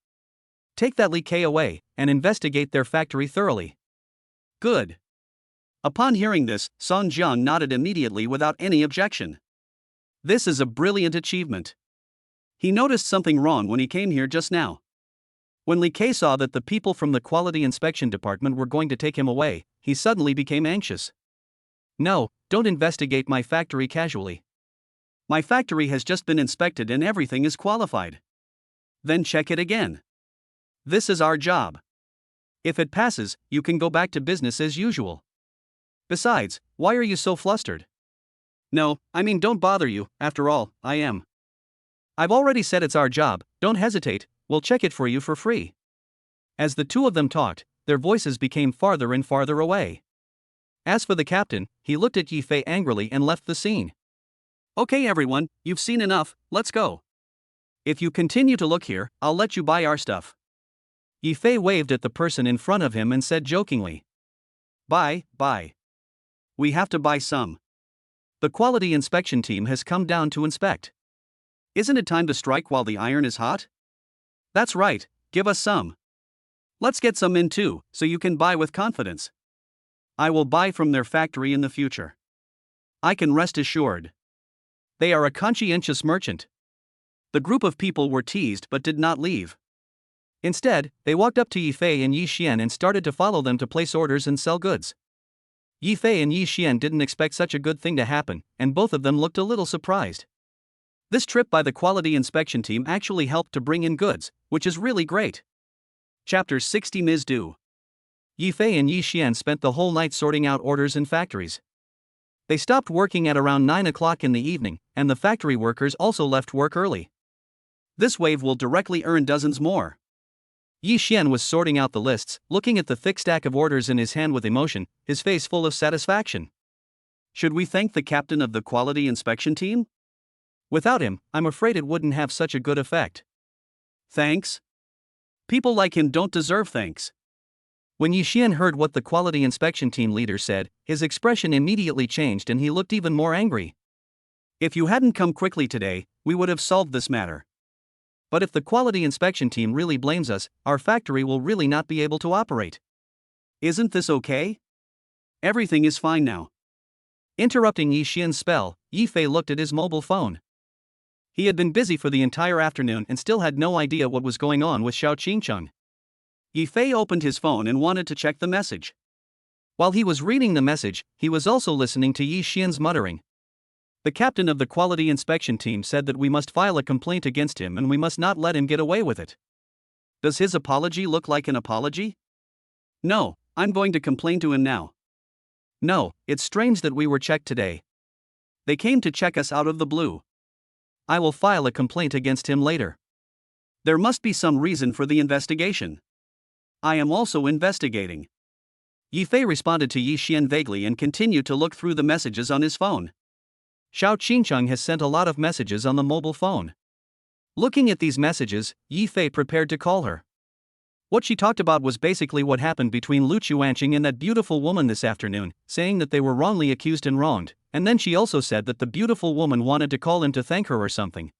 Take that Li Kei away, and investigate their factory thoroughly. Good. Upon hearing this, Song Jiang nodded immediately without any objection. This is a brilliant achievement. He noticed something wrong when he came here just now. When Li Kei saw that the people from the quality inspection department were going to take him away, he suddenly became anxious. No, don't investigate my factory casually. My factory has just been inspected and everything is qualified. Then check it again. This is our job. If it passes, you can go back to business as usual. Besides, why are you so flustered? No, I mean don't bother you, after all, I am. I've already said it's our job, don't hesitate, we'll check it for you for free. As the two of them talked, their voices became farther and farther away. As for the captain, he looked at Yifei angrily and left the scene. Okay everyone, you've seen enough, let's go. If you continue to look here, I'll let you buy our stuff. Yifei waved at the person in front of him and said jokingly. Buy. We have to buy some. The quality inspection team has come down to inspect. Isn't it time to strike while the iron is hot? That's right, give us some. Let's get some in too, so you can buy with confidence. I will buy from their factory in the future. I can rest assured. They are a conscientious merchant. The group of people were teased but did not leave. Instead, they walked up to Yifei and Yi Xian and started to follow them to place orders and sell goods. Yifei and Yi Xian didn't expect such a good thing to happen, and both of them looked a little surprised. This trip by the quality inspection team actually helped to bring in goods, which is really great. Chapter 60 Ms. Du. Yifei and Yi Xian spent the whole night sorting out orders in factories. They stopped working at around 9 o'clock in the evening, and the factory workers also left work early. This wave will directly earn dozens more. Yi Xian was sorting out the lists, looking at the thick stack of orders in his hand with emotion, his face full of satisfaction. Should we thank the captain of the quality inspection team? Without him, I'm afraid it wouldn't have such a good effect. Thanks? People like him don't deserve thanks. When Yi Xian heard what the quality inspection team leader said, his expression immediately changed and he looked even more angry. If you hadn't come quickly today, we would have solved this matter. But if the quality inspection team really blames us, our factory will really not be able to operate. Isn't this okay? Everything is fine now. Interrupting Yi Xian's spell, Yifei looked at his mobile phone. He had been busy for the entire afternoon and still had no idea what was going on with Xiao Qingcheng. Yifei opened his phone and wanted to check the message. While he was reading the message, he was also listening to Yi Xian's muttering. The captain of the quality inspection team said that we must file a complaint against him and we must not let him get away with it. Does his apology look like an apology? No, I'm going to complain to him now. No, it's strange that we were checked today. They came to check us out of the blue. I will file a complaint against him later. There must be some reason for the investigation. I am also investigating. Yifei responded to Yi Xian vaguely and continued to look through the messages on his phone. Xiao Qingcheng has sent a lot of messages on the mobile phone. Looking at these messages, Yifei prepared to call her. What she talked about was basically what happened between Lu Chuanqing and that beautiful woman this afternoon, saying that they were wrongly accused and wronged, and then she also said that the beautiful woman wanted to call him to thank her or something.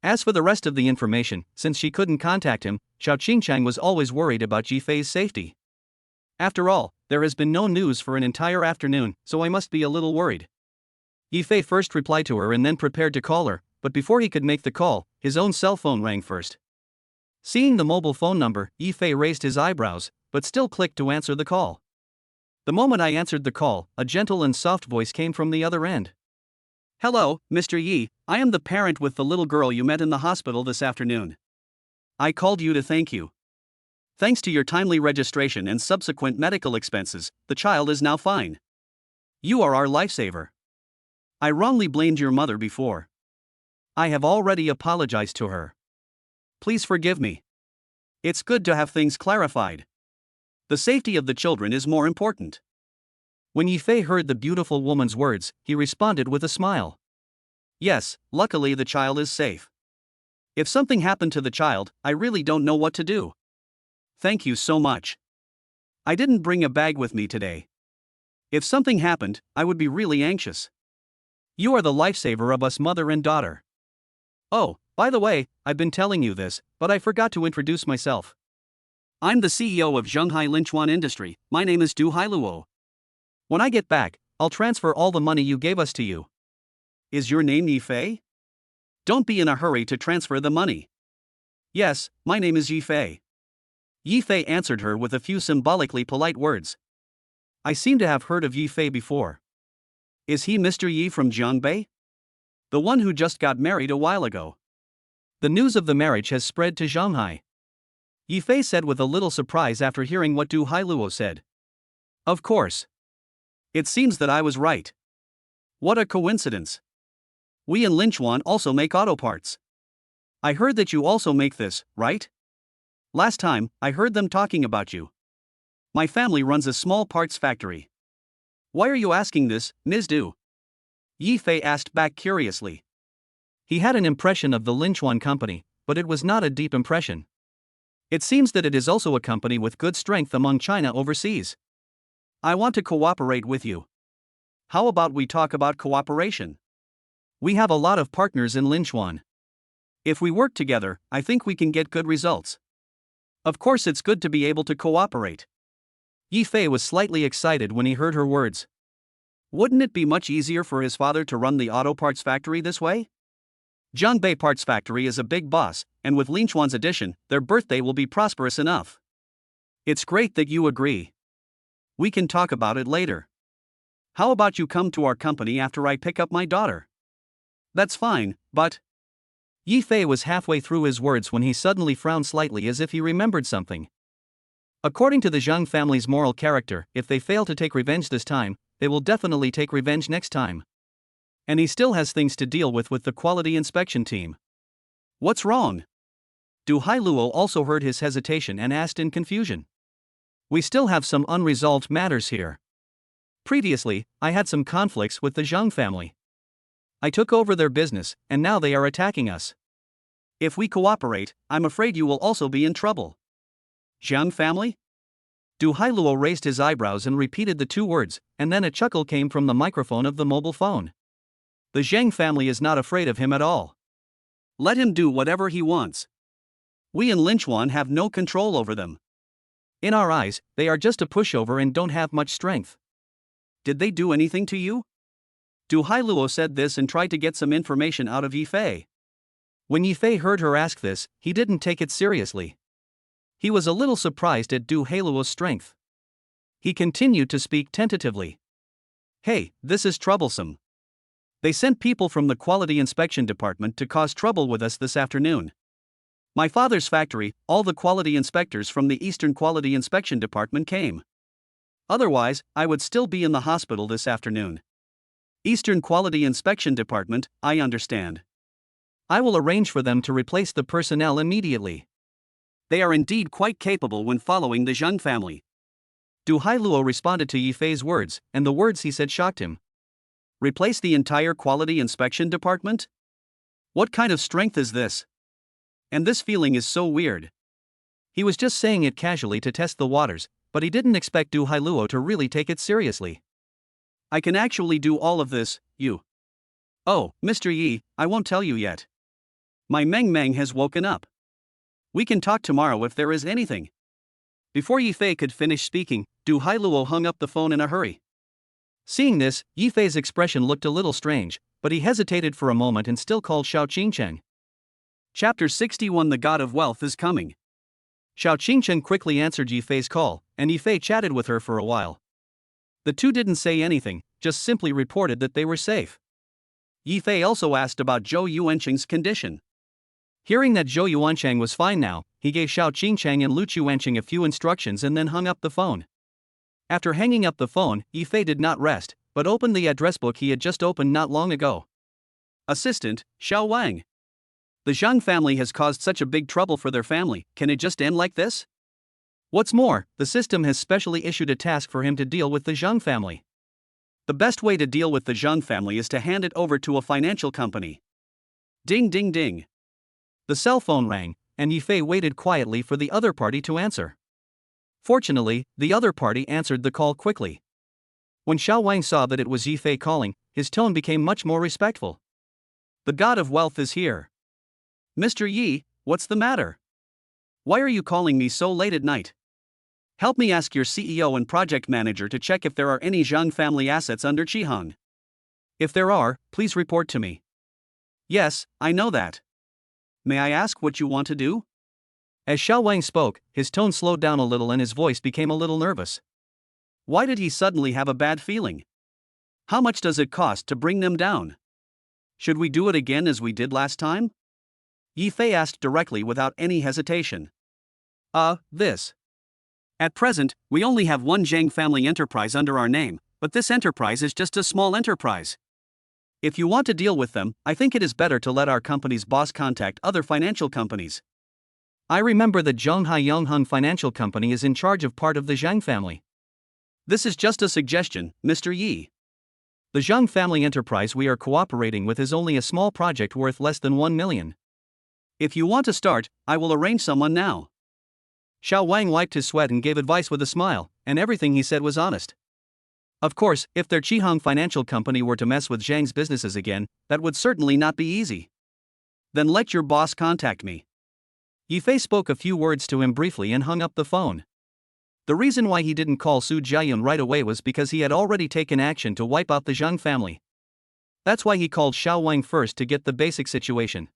As for the rest of the information, since she couldn't contact him, Xiao Qingcheng was always worried about Yifei's safety. After all, there has been no news for an entire afternoon, so I must be a little worried. Yifei first replied to her and then prepared to call her, but before he could make the call, his own cell phone rang first. Seeing the mobile phone number, Yifei raised his eyebrows, but still clicked to answer the call. The moment I answered the call, a gentle and soft voice came from the other end. Hello, Mr. Yi, I am the parent with the little girl you met in the hospital this afternoon. I called you to thank you. Thanks to your timely registration and subsequent medical expenses, the child is now fine. You are our lifesaver. I wrongly blamed your mother before. I have already apologized to her. Please forgive me. It's good to have things clarified. The safety of the children is more important. When Yifei heard the beautiful woman's words, he responded with a smile. Yes, luckily the child is safe. If something happened to the child, I really don't know what to do. Thank you so much. I didn't bring a bag with me today. If something happened, I would be really anxious. You are the lifesaver of us mother and daughter. Oh, by the way, I've been telling you this, but I forgot to introduce myself. I'm the CEO of Zhonghai Linchuan Industry, my name is Du Hailuo. When I get back, I'll transfer all the money you gave us to you. Is your name Yifei? Don't be in a hurry to transfer the money. Yes, my name is Yifei. Yifei answered her with a few symbolically polite words. I seem to have heard of Yifei before. Is he Mr. Yi from Jiangbei? The one who just got married a while ago. The news of the marriage has spread to Zhonghai. Yifei said with a little surprise after hearing what Du Hailuo said. Of course. It seems that I was right. What a coincidence. We in Linchuan also make auto parts. I heard that you also make this, right? Last time, I heard them talking about you. My family runs a small parts factory. Why are you asking this, Ms. Du? Yi Fei asked back curiously. He had an impression of the Linchuan company, but it was not a deep impression. It seems that it is also a company with good strength among China overseas. I want to cooperate with you. How about we talk about cooperation? We have a lot of partners in Linchuan. If we work together, I think we can get good results. Of course, it's good to be able to cooperate. Yi Fei was slightly excited when he heard her words. Wouldn't it be much easier for his father to run the auto parts factory this way? Jiangbei Parts Factory is a big boss, and with Linchuan's addition, their birthday will be prosperous enough. It's great that you agree. We can talk about it later. How about you come to our company after I pick up my daughter? That's fine, but... Yi Fei was halfway through his words when he suddenly frowned slightly as if he remembered something. According to the Zhang family's moral character, if they fail to take revenge this time, they will definitely take revenge next time. And he still has things to deal with the quality inspection team. What's wrong? Du Hailuo also heard his hesitation and asked in confusion. We still have some unresolved matters here. Previously, I had some conflicts with the Zhang family. I took over their business, and now they are attacking us. If we cooperate, I'm afraid you will also be in trouble. Zhang family? Du Hailuo raised his eyebrows and repeated the two words, and then a chuckle came from the microphone of the mobile phone. The Zhang family is not afraid of him at all. Let him do whatever he wants. We in Linchuan have no control over them. In our eyes, they are just a pushover and don't have much strength. Did they do anything to you? Du Hailuo said this and tried to get some information out of Yi Fei. When Yi Fei heard her ask this, he didn't take it seriously. He was a little surprised at Du Hailuo's strength. He continued to speak tentatively. Hey, this is troublesome. They sent people from the quality inspection department to cause trouble with us this afternoon. My father's factory, all the quality inspectors from the Eastern Quality Inspection Department came. Otherwise, I would still be in the hospital this afternoon. Eastern Quality Inspection Department, I understand. I will arrange for them to replace the personnel immediately. They are indeed quite capable when following the Zhang family. Du Hailuo responded to Yi Fei's words, and the words he said shocked him. Replace the entire quality inspection department? What kind of strength is this? And this feeling is so weird. He was just saying it casually to test the waters, but he didn't expect Du Hailuo to really take it seriously. I can actually do all of this, you. Oh, Mr. Yi, I won't tell you yet. My Meng Meng has woken up. We can talk tomorrow if there is anything. Before Yi Fei could finish speaking, Du Hailuo hung up the phone in a hurry. Seeing this, Yi Fei's expression looked a little strange, but he hesitated for a moment and still called Xiao Qingcheng. Chapter 61 The God of Wealth is Coming. Xiao Qingcheng quickly answered Yi Fei's call, and Yi Fei chatted with her for a while. The two didn't say anything, just simply reported that they were safe. Yi Fei also asked about Zhou Yuancheng's condition. Hearing that Zhou Yuancheng was fine now, he gave Xiao Qingcheng and Lu Chuancheng a few instructions and then hung up the phone. After hanging up the phone, Yi Fei did not rest, but opened the address book he had just opened not long ago. Assistant, Xiao Wang. The Zhang family has caused such a big trouble for their family, can it just end like this? What's more, the system has specially issued a task for him to deal with the Zhang family. The best way to deal with the Zhang family is to hand it over to a financial company. Ding ding ding. The cell phone rang, and Yi Fei waited quietly for the other party to answer. Fortunately, the other party answered the call quickly. When Xiao Wang saw that it was Yi Fei calling, his tone became much more respectful. The God of Wealth is here. Mr. Yi, what's the matter? Why are you calling me so late at night? Help me ask your CEO and project manager to check if there are any Zhang family assets under Qihang. If there are, please report to me. Yes, I know that. May I ask what you want to do? As Xiao Wang spoke, his tone slowed down a little and his voice became a little nervous. Why did he suddenly have a bad feeling? How much does it cost to bring them down? Should we do it again as we did last time? Yi Fei asked directly without any hesitation. This. At present, we only have one Zhang family enterprise under our name, but this enterprise is just a small enterprise. If you want to deal with them, I think it is better to let our company's boss contact other financial companies. I remember that Zhonghai Yonghun Financial Company is in charge of part of the Zhang family. This is just a suggestion, Mr. Yi. The Zhang family enterprise we are cooperating with is only a small project worth less than 1 million. If you want to start, I will arrange someone now. Xiao Wang wiped his sweat and gave advice with a smile, and everything he said was honest. Of course, if their Qihang Financial Company were to mess with Zhang's businesses again, that would certainly not be easy. Then let your boss contact me. Yifei spoke a few words to him briefly and hung up the phone. The reason why he didn't call Su Jiayun right away was because he had already taken action to wipe out the Zhang family. That's why he called Xiao Wang first to get the basic situation.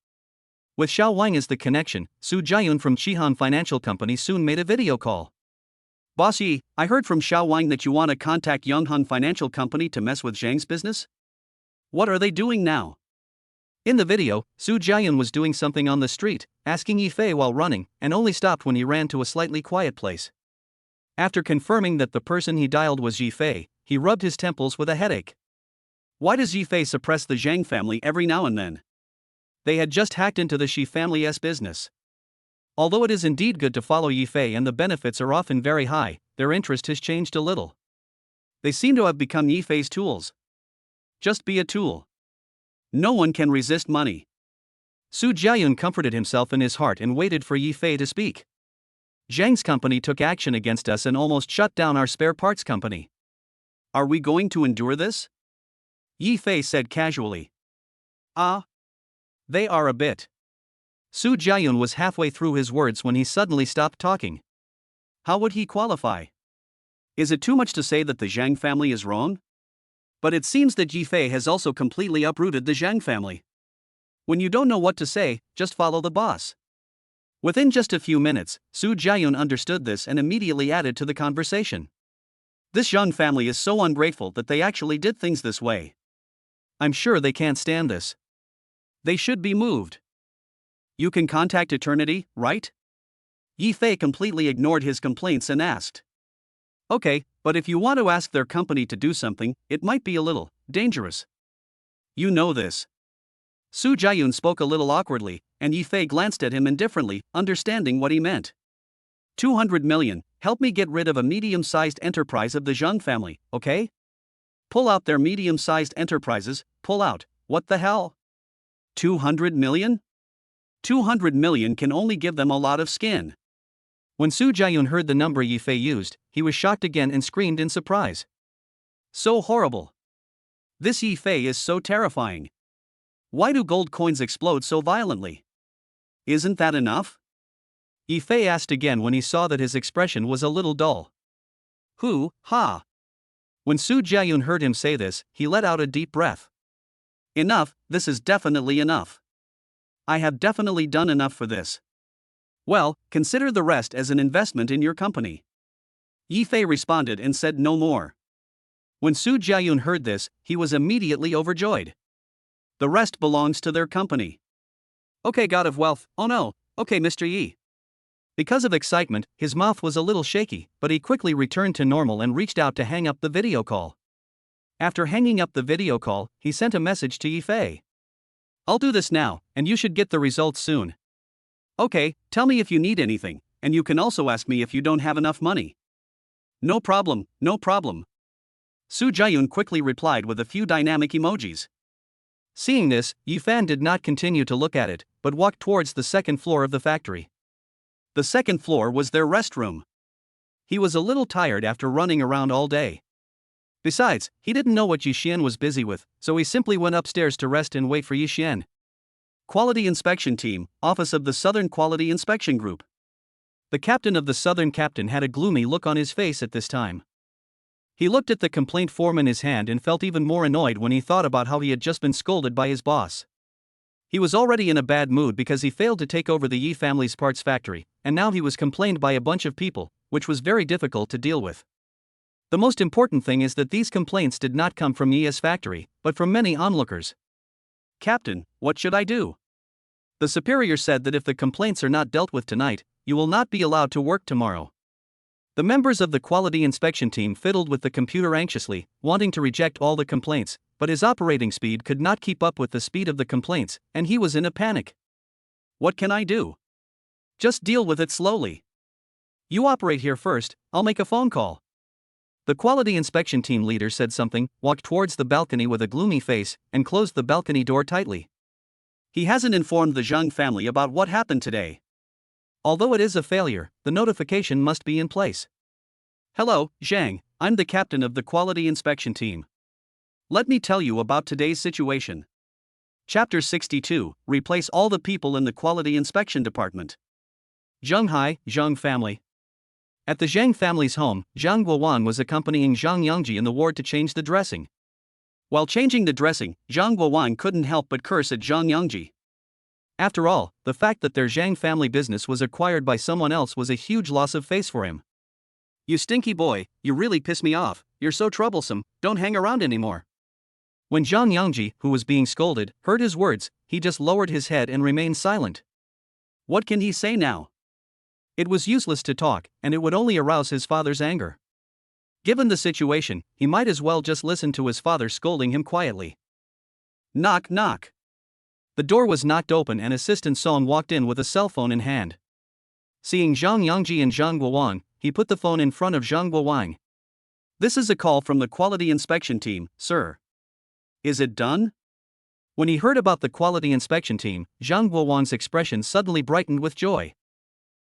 With Xiao Wang as the connection, Su Jiayun from Qihang Financial Company soon made a video call. Boss Yi, I heard from Xiao Wang that you want to contact Yonghun Financial Company to mess with Zhang's business? What are they doing now? In the video, Su Jiayun was doing something on the street, asking Yifei while running, and only stopped when he ran to a slightly quiet place. After confirming that the person he dialed was Yifei, he rubbed his temples with a headache. Why does Yifei suppress the Zhang family every now and then? They had just hacked into the Shi family's business. Although it is indeed good to follow Yifei and the benefits are often very high, their interest has changed a little. They seem to have become Yifei's tools. Just be a tool. No one can resist money. Su Jiayun comforted himself in his heart and waited for Yifei to speak. Zhang's company took action against us and almost shut down our spare parts company. Are we going to endure this? Yifei said casually. They are a bit. Su Jiayun was halfway through his words when he suddenly stopped talking. How would he qualify? Is it too much to say that the Zhang family is wrong? But it seems that Yifei has also completely uprooted the Zhang family. When you don't know what to say, just follow the boss. Within just a few minutes, Su Jiayun understood this and immediately added to the conversation. This Zhang family is so ungrateful that they actually did things this way. I'm sure they can't stand this. They should be moved. You can contact Eternity, right? Yifei completely ignored his complaints and asked. Okay, but if you want to ask their company to do something, it might be a little dangerous. You know this. Su Jiayun spoke a little awkwardly, and Yifei glanced at him indifferently, understanding what he meant. 200 million, help me get rid of a medium-sized enterprise of the Zhang family, okay? Pull out their medium-sized enterprises, pull out, what the hell? 200 million? 200 million can only give them a lot of skin. When Su Jiayun heard the number Yifei used, he was shocked again and screamed in surprise. So horrible. This Yifei is so terrifying. Why do gold coins explode so violently? Isn't that enough? Yifei asked again when he saw that his expression was a little dull. Ha! When Su Jiayun heard him say this, he let out a deep breath. Enough, this is definitely enough. I have definitely done enough for this. Well, consider the rest as an investment in your company. Yifei responded and said no more. When Su Jiayun heard this, he was immediately overjoyed. The rest belongs to their company. Okay, God of Wealth, oh no, okay Mr. Yi. Because of excitement, his mouth was a little shaky, but he quickly returned to normal and reached out to hang up the video call. After hanging up the video call, he sent a message to Yifei. I'll do this now, and you should get the results soon. Okay, tell me if you need anything, and you can also ask me if you don't have enough money. No problem, no problem. Su Jiayun quickly replied with a few dynamic emojis. Seeing this, Yifan did not continue to look at it, but walked towards the second floor of the factory. The second floor was their restroom. He was a little tired after running around all day. Besides, he didn't know what Yixian was busy with, so he simply went upstairs to rest and wait for Yixian. Quality Inspection Team, Office of the Southern Quality Inspection Group. The captain of the Southern Captain had a gloomy look on his face at this time. He looked at the complaint form in his hand and felt even more annoyed when he thought about how he had just been scolded by his boss. He was already in a bad mood because he failed to take over the Yi family's parts factory, and now he was complained by a bunch of people, which was very difficult to deal with. The most important thing is that these complaints did not come from Yi's factory, but from many onlookers. Captain, what should I do? The superior said that if the complaints are not dealt with tonight, you will not be allowed to work tomorrow. The members of the quality inspection team fiddled with the computer anxiously, wanting to reject all the complaints, but his operating speed could not keep up with the speed of the complaints, and he was in a panic. What can I do? Just deal with it slowly. You operate here first, I'll make a phone call. The quality inspection team leader said something, walked towards the balcony with a gloomy face, and closed the balcony door tightly. He hasn't informed the Zhang family about what happened today. Although it is a failure, the notification must be in place. Hello, Zhang, I'm the captain of the quality inspection team. Let me tell you about today's situation. Chapter 62, Replace all the people in the quality inspection department. Zhang Zhang family. At the Zhang family's home, Zhang Guowan was accompanying Zhang Yangji in the ward to change the dressing. While changing the dressing, Zhang Guowan couldn't help but curse at Zhang Yangji. After all, the fact that their Zhang family business was acquired by someone else was a huge loss of face for him. You stinky boy, you really piss me off, you're so troublesome, don't hang around anymore. When Zhang Yangji, who was being scolded, heard his words, he just lowered his head and remained silent. What can he say now? It was useless to talk, and it would only arouse his father's anger. Given the situation, he might as well just listen to his father scolding him quietly. Knock, knock. The door was knocked open and Assistant Song walked in with a cell phone in hand. Seeing Zhang Yangji and Zhang Guowan, he put the phone in front of Zhang Guowang. This is a call from the quality inspection team, sir. Is it done? When he heard about the quality inspection team, Zhang Guowang's expression suddenly brightened with joy.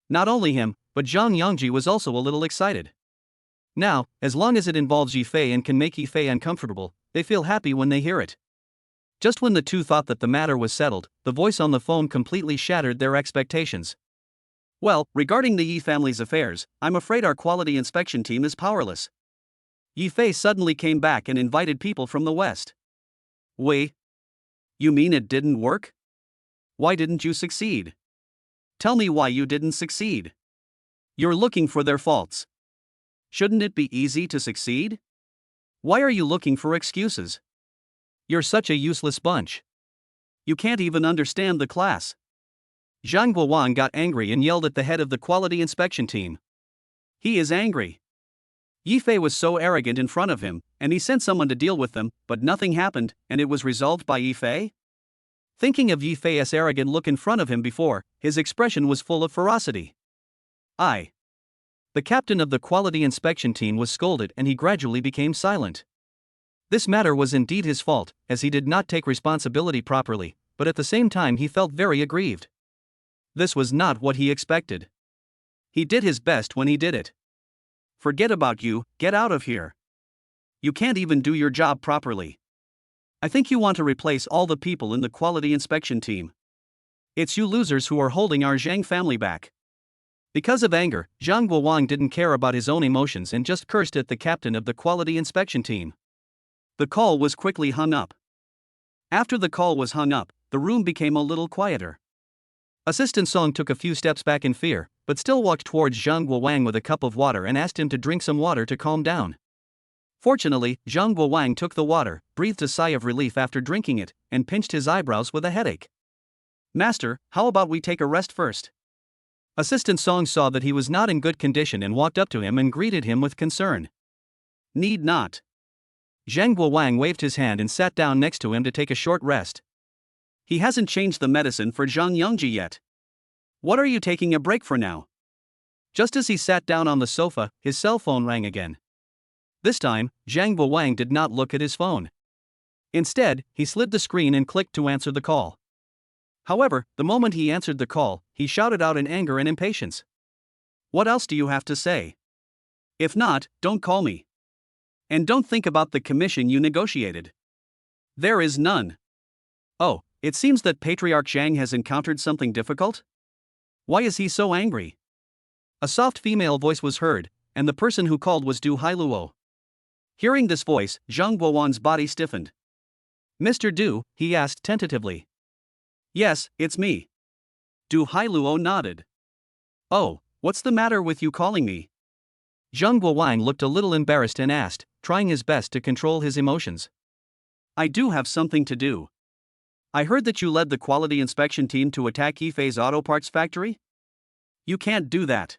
Not only him, but Zhang Yangji was also a little excited. Now, as long as it involves Yifei and can make Yifei uncomfortable, they feel happy when they hear it. Just when the two thought that the matter was settled, the voice on the phone completely shattered their expectations. Well, regarding the Yi family's affairs, I'm afraid our quality inspection team is powerless. Yifei suddenly came back and invited people from the West. Wait. You mean it didn't work? Why didn't you succeed? Tell me why you didn't succeed. You're looking for their faults. Shouldn't it be easy to succeed? Why are you looking for excuses? You're such a useless bunch. You can't even understand the class. Zhang Guowang got angry and yelled at the head of the quality inspection team. He is angry. Yifei was so arrogant in front of him, and he sent someone to deal with them, but nothing happened, and it was resolved by Yifei? Thinking of Yifei's arrogant look in front of him before, his expression was full of ferocity. The captain of the quality inspection team was scolded and he gradually became silent. This matter was indeed his fault, as he did not take responsibility properly, but at the same time he felt very aggrieved. This was not what he expected. He did his best when he did it. Forget about you, get out of here. You can't even do your job properly. I think you want to replace all the people in the quality inspection team. It's you losers who are holding our Zhang family back. Because of anger, Zhang Guowang didn't care about his own emotions and just cursed at the captain of the quality inspection team. The call was quickly hung up. After the call was hung up, the room became a little quieter. Assistant Song took a few steps back in fear, but still walked towards Zhang Guowang with a cup of water and asked him to drink some water to calm down. Fortunately, Zhang Guowang took the water, breathed a sigh of relief after drinking it, and pinched his eyebrows with a headache. Master, how about we take a rest first? Assistant Song saw that he was not in good condition and walked up to him and greeted him with concern. Need not. Zhang Guowang waved his hand and sat down next to him to take a short rest. He hasn't changed the medicine for Zhang Yangji yet. What are you taking a break for now? Just as he sat down on the sofa, his cell phone rang again. This time, Zhang Guowang did not look at his phone. Instead, he slid the screen and clicked to answer the call. However, the moment he answered the call, he shouted out in anger and impatience. What else do you have to say? If not, don't call me. And don't think about the commission you negotiated. There is none. Oh, it seems that Patriarch Zhang has encountered something difficult? Why is he so angry? A soft female voice was heard, and the person who called was Du Hailuo. Hearing this voice, Zhang Guowan's body stiffened. Mr. Du, he asked tentatively. Yes, it's me. Du Hailuo nodded. Oh, what's the matter with you calling me? Zhang Guowang looked a little embarrassed and asked, trying his best to control his emotions. I do have something to do. I heard that you led the quality inspection team to attack Yifei's auto parts factory? You can't do that.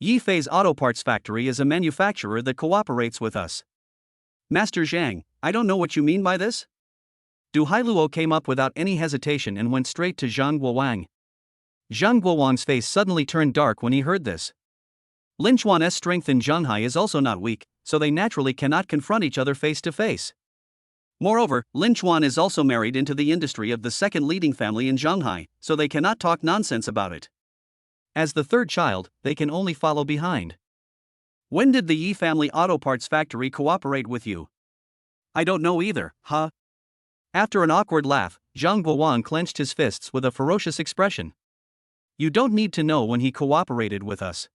Yifei's auto parts factory is a manufacturer that cooperates with us. Master Zhang, I don't know what you mean by this? Du Hailuo came up without any hesitation and went straight to Zhang Guowang. Zhang Guowang's face suddenly turned dark when he heard this. Lin Chuan's strength in Zhanghai is also not weak, so they naturally cannot confront each other face to face. Moreover, Lin Chuan is also married into the industry of the second leading family in Zhanghai, so they cannot talk nonsense about it. As the third child, they can only follow behind. When did the Yi family auto parts factory cooperate with you? I don't know either, huh? After an awkward laugh, Zhang Guowang clenched his fists with a ferocious expression. You don't need to know when he cooperated with us.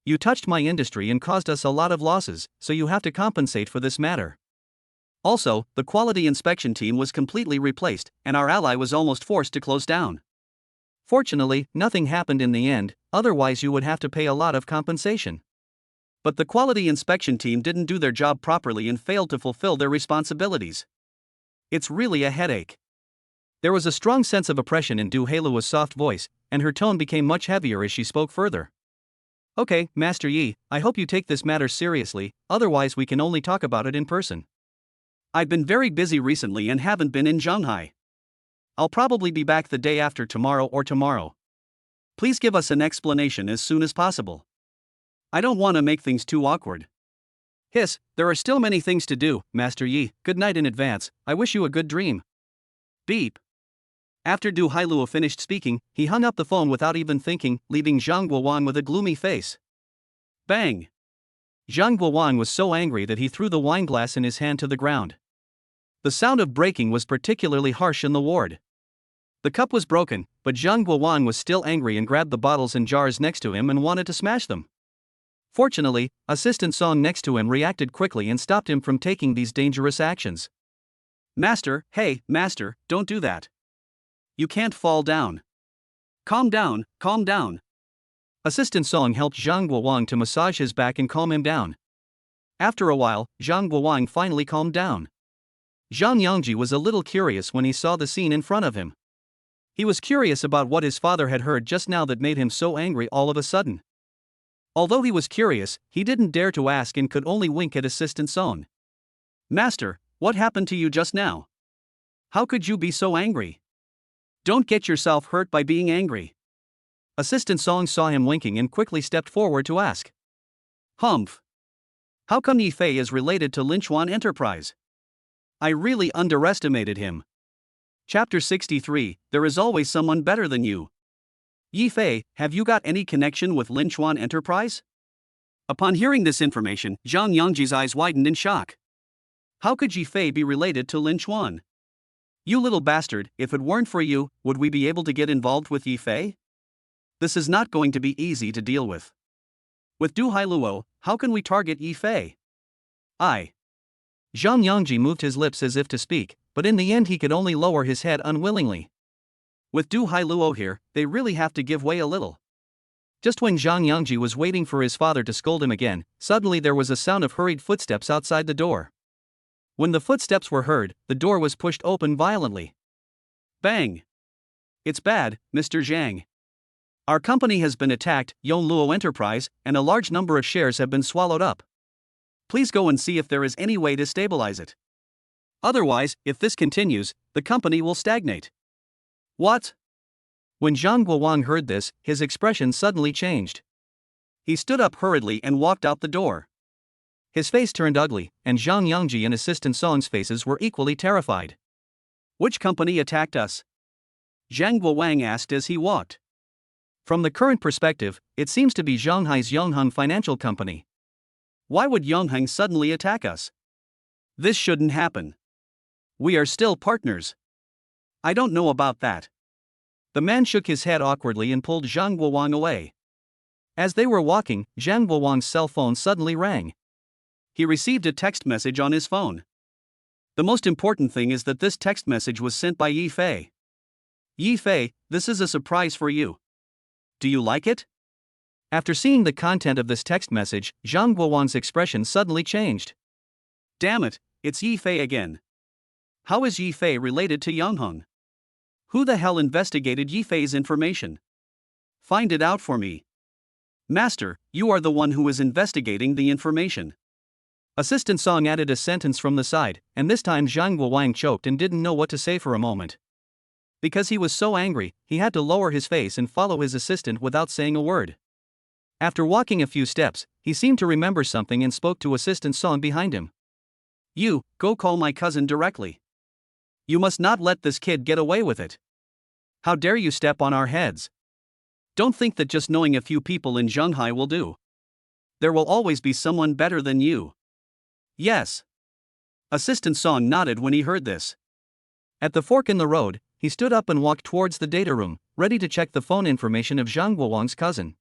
You touched my industry and caused us a lot of losses, so you have to compensate for this matter. Also, the quality inspection team was completely replaced, and our ally was almost forced to close down. Fortunately, nothing happened in the end, otherwise you would have to pay a lot of compensation. But the quality inspection team didn't do their job properly and failed to fulfill their responsibilities. It's really a headache. There was a strong sense of oppression in Du Hailuo's soft voice, and her tone became much heavier as she spoke further. Okay, Master Yi, I hope you take this matter seriously, otherwise we can only talk about it in person. I've been very busy recently and haven't been in Shanghai. I'll probably be back the day after tomorrow or tomorrow. Please give us an explanation as soon as possible. I don't want to make things too awkward. Hiss, there are still many things to do, Master Yi. Good night in advance. I wish you a good dream. Beep. After Du Hailuo finished speaking, he hung up the phone without even thinking, leaving Zhang Guowang with a gloomy face. Bang! Zhang Guowang was so angry that he threw the wine glass in his hand to the ground. The sound of breaking was particularly harsh in the ward. The cup was broken, but Zhang Guowang was still angry and grabbed the bottles and jars next to him and wanted to smash them. Fortunately, Assistant Song next to him reacted quickly and stopped him from taking these dangerous actions. Master, hey, Master, don't do that. You can't fall down. Calm down, calm down. Assistant Song helped Zhang Guowang to massage his back and calm him down. After a while, Zhang Guowang finally calmed down. Zhang Yangji was a little curious when he saw the scene in front of him. He was curious about what his father had heard just now that made him so angry all of a sudden. Although he was curious, he didn't dare to ask and could only wink at Assistant Song. Master, what happened to you just now? How could you be so angry? Don't get yourself hurt by being angry. Assistant Song saw him winking and quickly stepped forward to ask. Humph. How come Yi Fei is related to Lin Chuan Enterprise? I really underestimated him. Chapter 63, There is always someone better than you. Yi Fei, have you got any connection with Lin Chuan Enterprise? Upon hearing this information, Zhang Yangji's eyes widened in shock. How could Yi Fei be related to Lin Chuan? You little bastard, if it weren't for you, would we be able to get involved with Yi Fei? This is not going to be easy to deal with. With Du Hailuo, how can we target Yi Fei? Zhang Yangji moved his lips as if to speak, but in the end he could only lower his head unwillingly. With Du Hailuo here, they really have to give way a little. Just when Zhang Yangji was waiting for his father to scold him again, suddenly there was a sound of hurried footsteps outside the door. When the footsteps were heard, the door was pushed open violently. Bang! It's bad, Mr. Zhang. Our company has been attacked, Yonluo Enterprise, and a large number of shares have been swallowed up. Please go and see if there is any way to stabilize it. Otherwise, if this continues, the company will stagnate. What? When Zhang Guowang heard this, his expression suddenly changed. He stood up hurriedly and walked out the door. His face turned ugly, and Zhang Yangji and Assistant Song's faces were equally terrified. Which company attacked us? Zhang Guowang asked as he walked. From the current perspective, it seems to be Shanghai's Yonghang Financial Company. Why would Yonghang suddenly attack us? This shouldn't happen. We are still partners. I don't know about that. The man shook his head awkwardly and pulled Zhang Guowang away. As they were walking, Zhang Guowang's cell phone suddenly rang. He received a text message on his phone. The most important thing is that this text message was sent by Yi Fei. Yi Fei, this is a surprise for you. Do you like it? After seeing the content of this text message, Zhang Guowang's expression suddenly changed. Damn it, it's Yi Fei again. How is Yi Fei related to Yonghang? Who the hell investigated Yi Fei's information? Find it out for me. Master, you are the one who is investigating the information. Assistant Song added a sentence from the side, and this time Zhang Guowang choked and didn't know what to say for a moment. Because he was so angry, he had to lower his face and follow his assistant without saying a word. After walking a few steps, he seemed to remember something and spoke to Assistant Song behind him. You, go call my cousin directly. You must not let this kid get away with it. How dare you step on our heads? Don't think that just knowing a few people in Shanghai will do. There will always be someone better than you. Yes. Assistant Song nodded when he heard this. At the fork in the road, he stood up and walked towards the data room, ready to check the phone information of Zhang Guowang's cousin.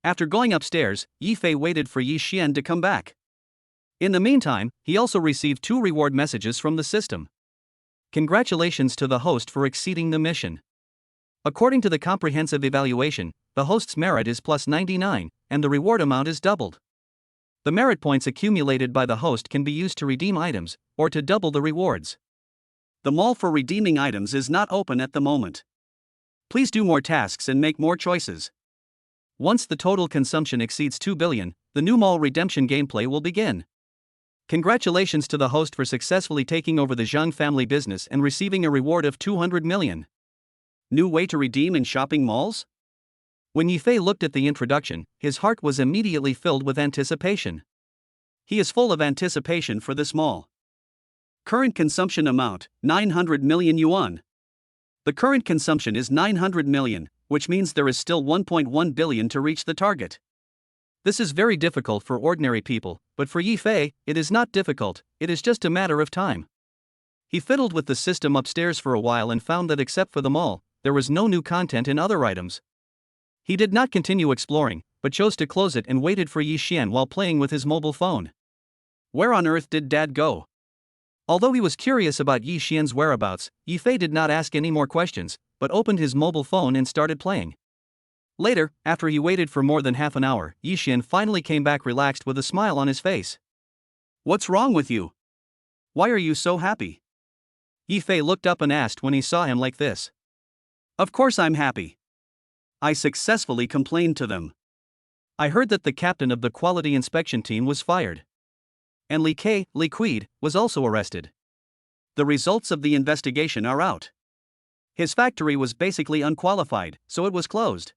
After going upstairs, Yi Fei waited for Yi Xian to come back. In the meantime, he also received 2 reward messages from the system. Congratulations to the host for exceeding the mission. According to the comprehensive evaluation, the host's merit is plus 99, and the reward amount is doubled. The merit points accumulated by the host can be used to redeem items, or to double the rewards. The mall for redeeming items is not open at the moment. Please do more tasks and make more choices. Once the total consumption exceeds 2 billion, the new mall redemption gameplay will begin. Congratulations to the host for successfully taking over the Zhang family business and receiving a reward of 200 million. New way to redeem in shopping malls? When Yi Fei looked at the introduction, his heart was immediately filled with anticipation. He is full of anticipation for this mall. Current consumption amount, 900 million yuan. The current consumption is 900 million, which means there is still 1.1 billion to reach the target. This is very difficult for ordinary people, but for Yi Fei, it is not difficult, it is just a matter of time. He fiddled with the system upstairs for a while and found that except for the mall, there was no new content in other items. He did not continue exploring, but chose to close it and waited for Yi Xian while playing with his mobile phone. Where on earth did Dad go? Although he was curious about Yi Xian's whereabouts, Yi Fei did not ask any more questions, but opened his mobile phone and started playing. Later, after he waited for more than half an hour, Yi Xian finally came back relaxed with a smile on his face. What's wrong with you? Why are you so happy? Yi Fei looked up and asked when he saw him like this. Of course I'm happy. I successfully complained to them. I heard that the captain of the quality inspection team was fired. And Li Quid, was also arrested. The results of the investigation are out. His factory was basically unqualified, so it was closed.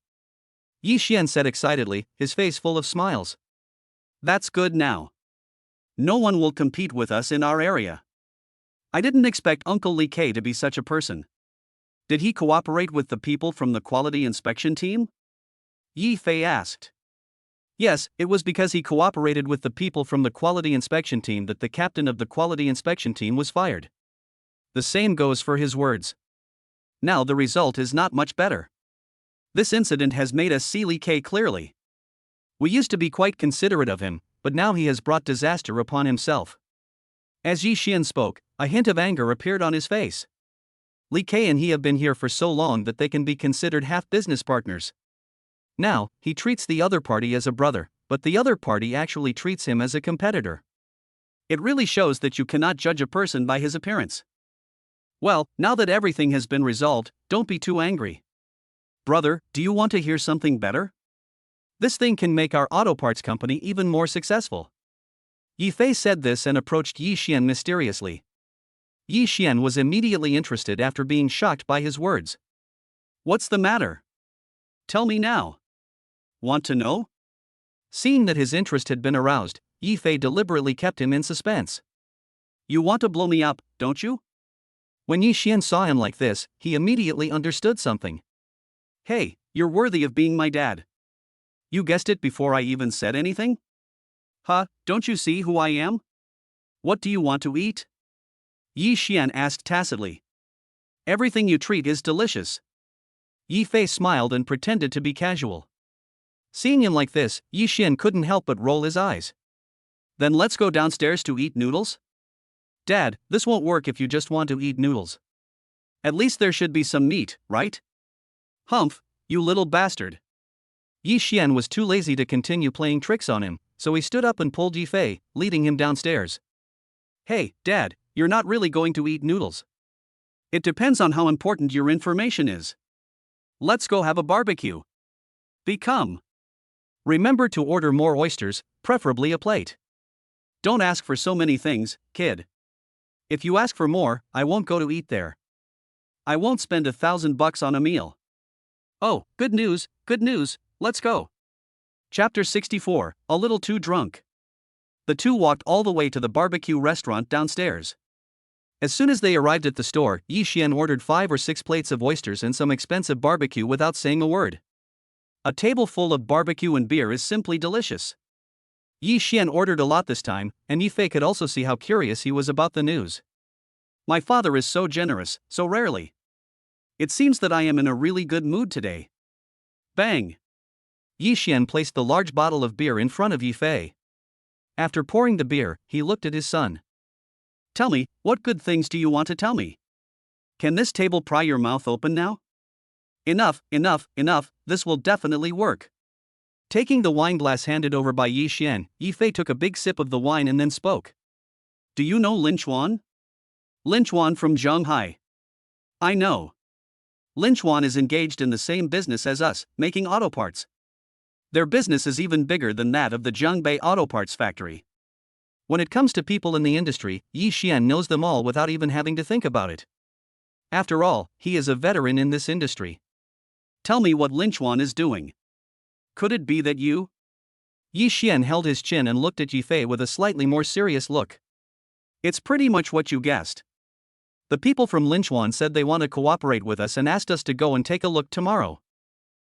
Yi Xian said excitedly, his face full of smiles. That's good now. No one will compete with us in our area. I didn't expect Uncle Li to be such a person. Did he cooperate with the people from the quality inspection team? Yi Fei asked. Yes, it was because he cooperated with the people from the quality inspection team that the captain of the quality inspection team was fired. The same goes for his words. Now the result is not much better. This incident has made us see Li clearly. We used to be quite considerate of him, but now he has brought disaster upon himself. As Yi Xian spoke, a hint of anger appeared on his face. Li and he have been here for so long that they can be considered half business partners. Now, he treats the other party as a brother, but the other party actually treats him as a competitor. It really shows that you cannot judge a person by his appearance. Well, now that everything has been resolved, don't be too angry. Brother, do you want to hear something better? This thing can make our auto parts company even more successful. Yi Fei said this and approached Yi Xian mysteriously. Yi Xian was immediately interested after being shocked by his words. What's the matter? Tell me now. Want to know? Seeing that his interest had been aroused, Yi Fei deliberately kept him in suspense. You want to blow me up, don't you? When Yi Xian saw him like this, he immediately understood something. Hey, you're worthy of being my dad. You guessed it before I even said anything? Huh, don't you see who I am? What do you want to eat? Yi Xian asked tacitly. Everything you treat is delicious. Yi Fei smiled and pretended to be casual. Seeing him like this, Yi Xian couldn't help but roll his eyes. Then let's go downstairs to eat noodles? Dad, this won't work if you just want to eat noodles. At least there should be some meat, right? Humph, you little bastard. Yi Xian was too lazy to continue playing tricks on him, so he stood up and pulled Yi Fei, leading him downstairs. Hey, Dad, you're not really going to eat noodles. It depends on how important your information is. Let's go have a barbecue. Become. Remember to order more oysters, preferably a plate. Don't ask for so many things, kid. If you ask for more, I won't go to eat there. I won't spend $1,000 on a meal. Oh, good news, let's go. Chapter 64, A Little Too Drunk. The two walked all the way to the barbecue restaurant downstairs. As soon as they arrived at the store, Yi Xian ordered 5 or 6 plates of oysters and some expensive barbecue without saying a word. A table full of barbecue and beer is simply delicious. Yi Xian ordered a lot this time, and Yi Fei could also see how curious he was about the news. My father is so generous, so rarely. It seems that I am in a really good mood today. Bang! Yi Xian placed the large bottle of beer in front of Yi Fei. After pouring the beer, he looked at his son. Tell me, what good things do you want to tell me? Can this table pry your mouth open now? Enough, this will definitely work. Taking the wine glass handed over by Yi Xian, Yi Fei took a big sip of the wine and then spoke. Do you know Lin Chuan? Lin Chuan from Zhanghai. I know. Lin Chuan is engaged in the same business as us, making auto parts. Their business is even bigger than that of the Zhangbei Auto Parts factory. When it comes to people in the industry, Yi Xian knows them all without even having to think about it. After all, he is a veteran in this industry. Tell me what Lin Chuan is doing. Could it be that you? Yi Xian held his chin and looked at Yi Fei with a slightly more serious look. It's pretty much what you guessed. The people from Lin Chuan said they want to cooperate with us and asked us to go and take a look tomorrow.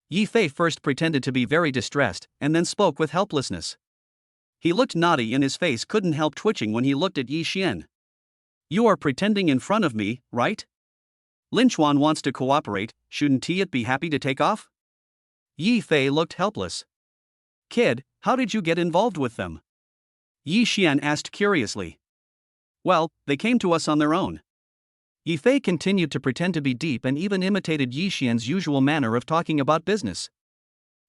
Yi Fei first pretended to be very distressed, and then spoke with helplessness. He looked naughty and his face couldn't help twitching when he looked at Yi Xian. You are pretending in front of me, right? Lin Chuan wants to cooperate, shouldn't he be happy to take off? Yi Fei looked helpless. Kid, how did you get involved with them? Yi Xian asked curiously. Well, they came to us on their own. Yi Fei continued to pretend to be deep and even imitated Yi Xian's usual manner of talking about business.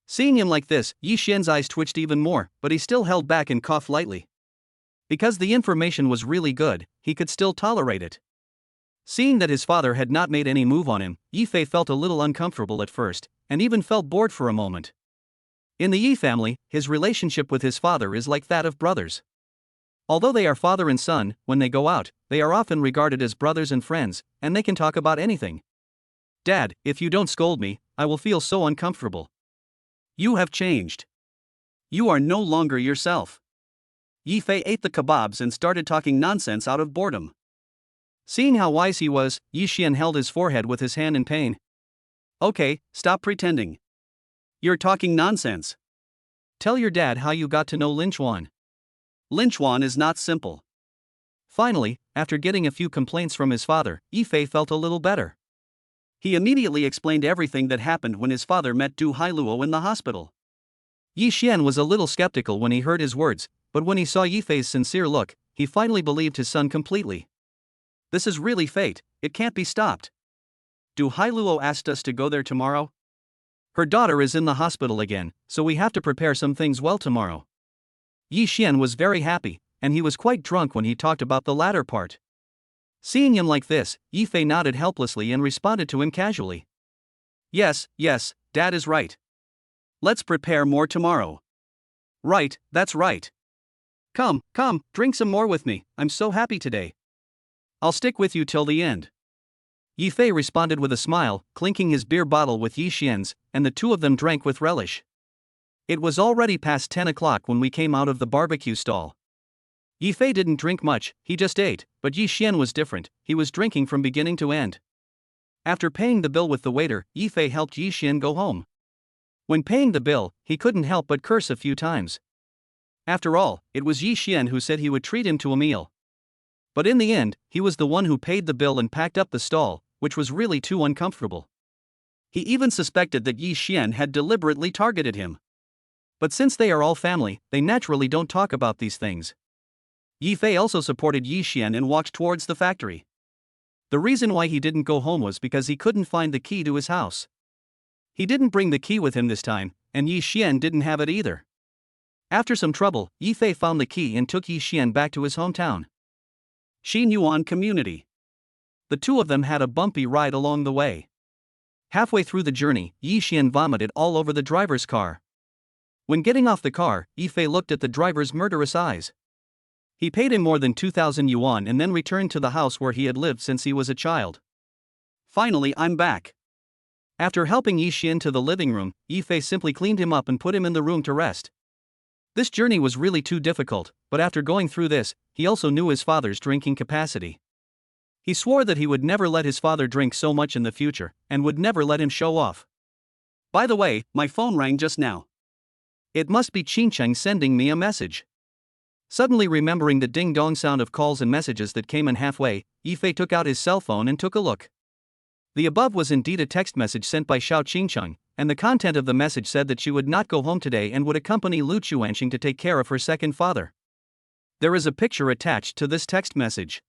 Seeing him like this, Yi Xian's eyes twitched even more, but he still held back and coughed lightly. Because the information was really good, he could still tolerate it. Seeing that his father had not made any move on him, Yi Fei felt a little uncomfortable at first, and even felt bored for a moment. In the Yi family, his relationship with his father is like that of brothers. Although they are father and son, when they go out, they are often regarded as brothers and friends, and they can talk about anything. Dad, if you don't scold me, I will feel so uncomfortable. You have changed. You are no longer yourself. Yi Fei ate the kebabs and started talking nonsense out of boredom. Seeing how wise he was, Yi Xian held his forehead with his hand in pain. Okay, stop pretending. You're talking nonsense. Tell your dad how you got to know Lin Chuan. Lin Chuan is not simple. Finally, after getting a few complaints from his father, Yi Fei felt a little better. He immediately explained everything that happened when his father met Du Hailuo in the hospital. Yi Xian was a little skeptical when he heard his words, but when he saw Yi Fei's sincere look, he finally believed his son completely. This is really fate, it can't be stopped. Du Hailuo asked us to go there tomorrow? Her daughter is in the hospital again, so we have to prepare some things well tomorrow. Yi Xian was very happy, and he was quite drunk when he talked about the latter part. Seeing him like this, Yi Fei nodded helplessly and responded to him casually. Yes, Dad is right. Let's prepare more tomorrow. Right, that's right. Come, drink some more with me, I'm so happy today. I'll stick with you till the end. Yi Fei responded with a smile, clinking his beer bottle with Yi Xian's, and the two of them drank with relish. It was already past 10 o'clock when we came out of the barbecue stall. Yi Fei didn't drink much, he just ate, but Yi Xian was different, he was drinking from beginning to end. After paying the bill with the waiter, Yi Fei helped Yi Xian go home. When paying the bill, he couldn't help but curse a few times. After all, it was Yi Xian who said he would treat him to a meal. But in the end, he was the one who paid the bill and packed up the stall, which was really too uncomfortable. He even suspected that Yi Xian had deliberately targeted him. But since they are all family, they naturally don't talk about these things. Yi Fei also supported Yi Xian and walked towards the factory. The reason why he didn't go home was because he couldn't find the key to his house. He didn't bring the key with him this time, and Yi Xian didn't have it either. After some trouble, Yi Fei found the key and took Yi Xian back to his hometown. Xinyuan Community. The two of them had a bumpy ride along the way. Halfway through the journey, Yi Xian vomited all over the driver's car. When getting off the car, Yi Fei looked at the driver's murderous eyes. He paid him more than 2,000 yuan and then returned to the house where he had lived since he was a child. Finally, I'm back. After helping Yi Xian to the living room, Yi Fei simply cleaned him up and put him in the room to rest. This journey was really too difficult, but after going through this, he also knew his father's drinking capacity. He swore that he would never let his father drink so much in the future, and would never let him show off. By the way, my phone rang just now. It must be Qingcheng sending me a message. Suddenly remembering the ding-dong sound of calls and messages that came in halfway, Yi Fei took out his cell phone and took a look. The above was indeed a text message sent by Xiao Qingcheng, and the content of the message said that she would not go home today and would accompany Lu Chuanxing to take care of her second father. There is a picture attached to this text message.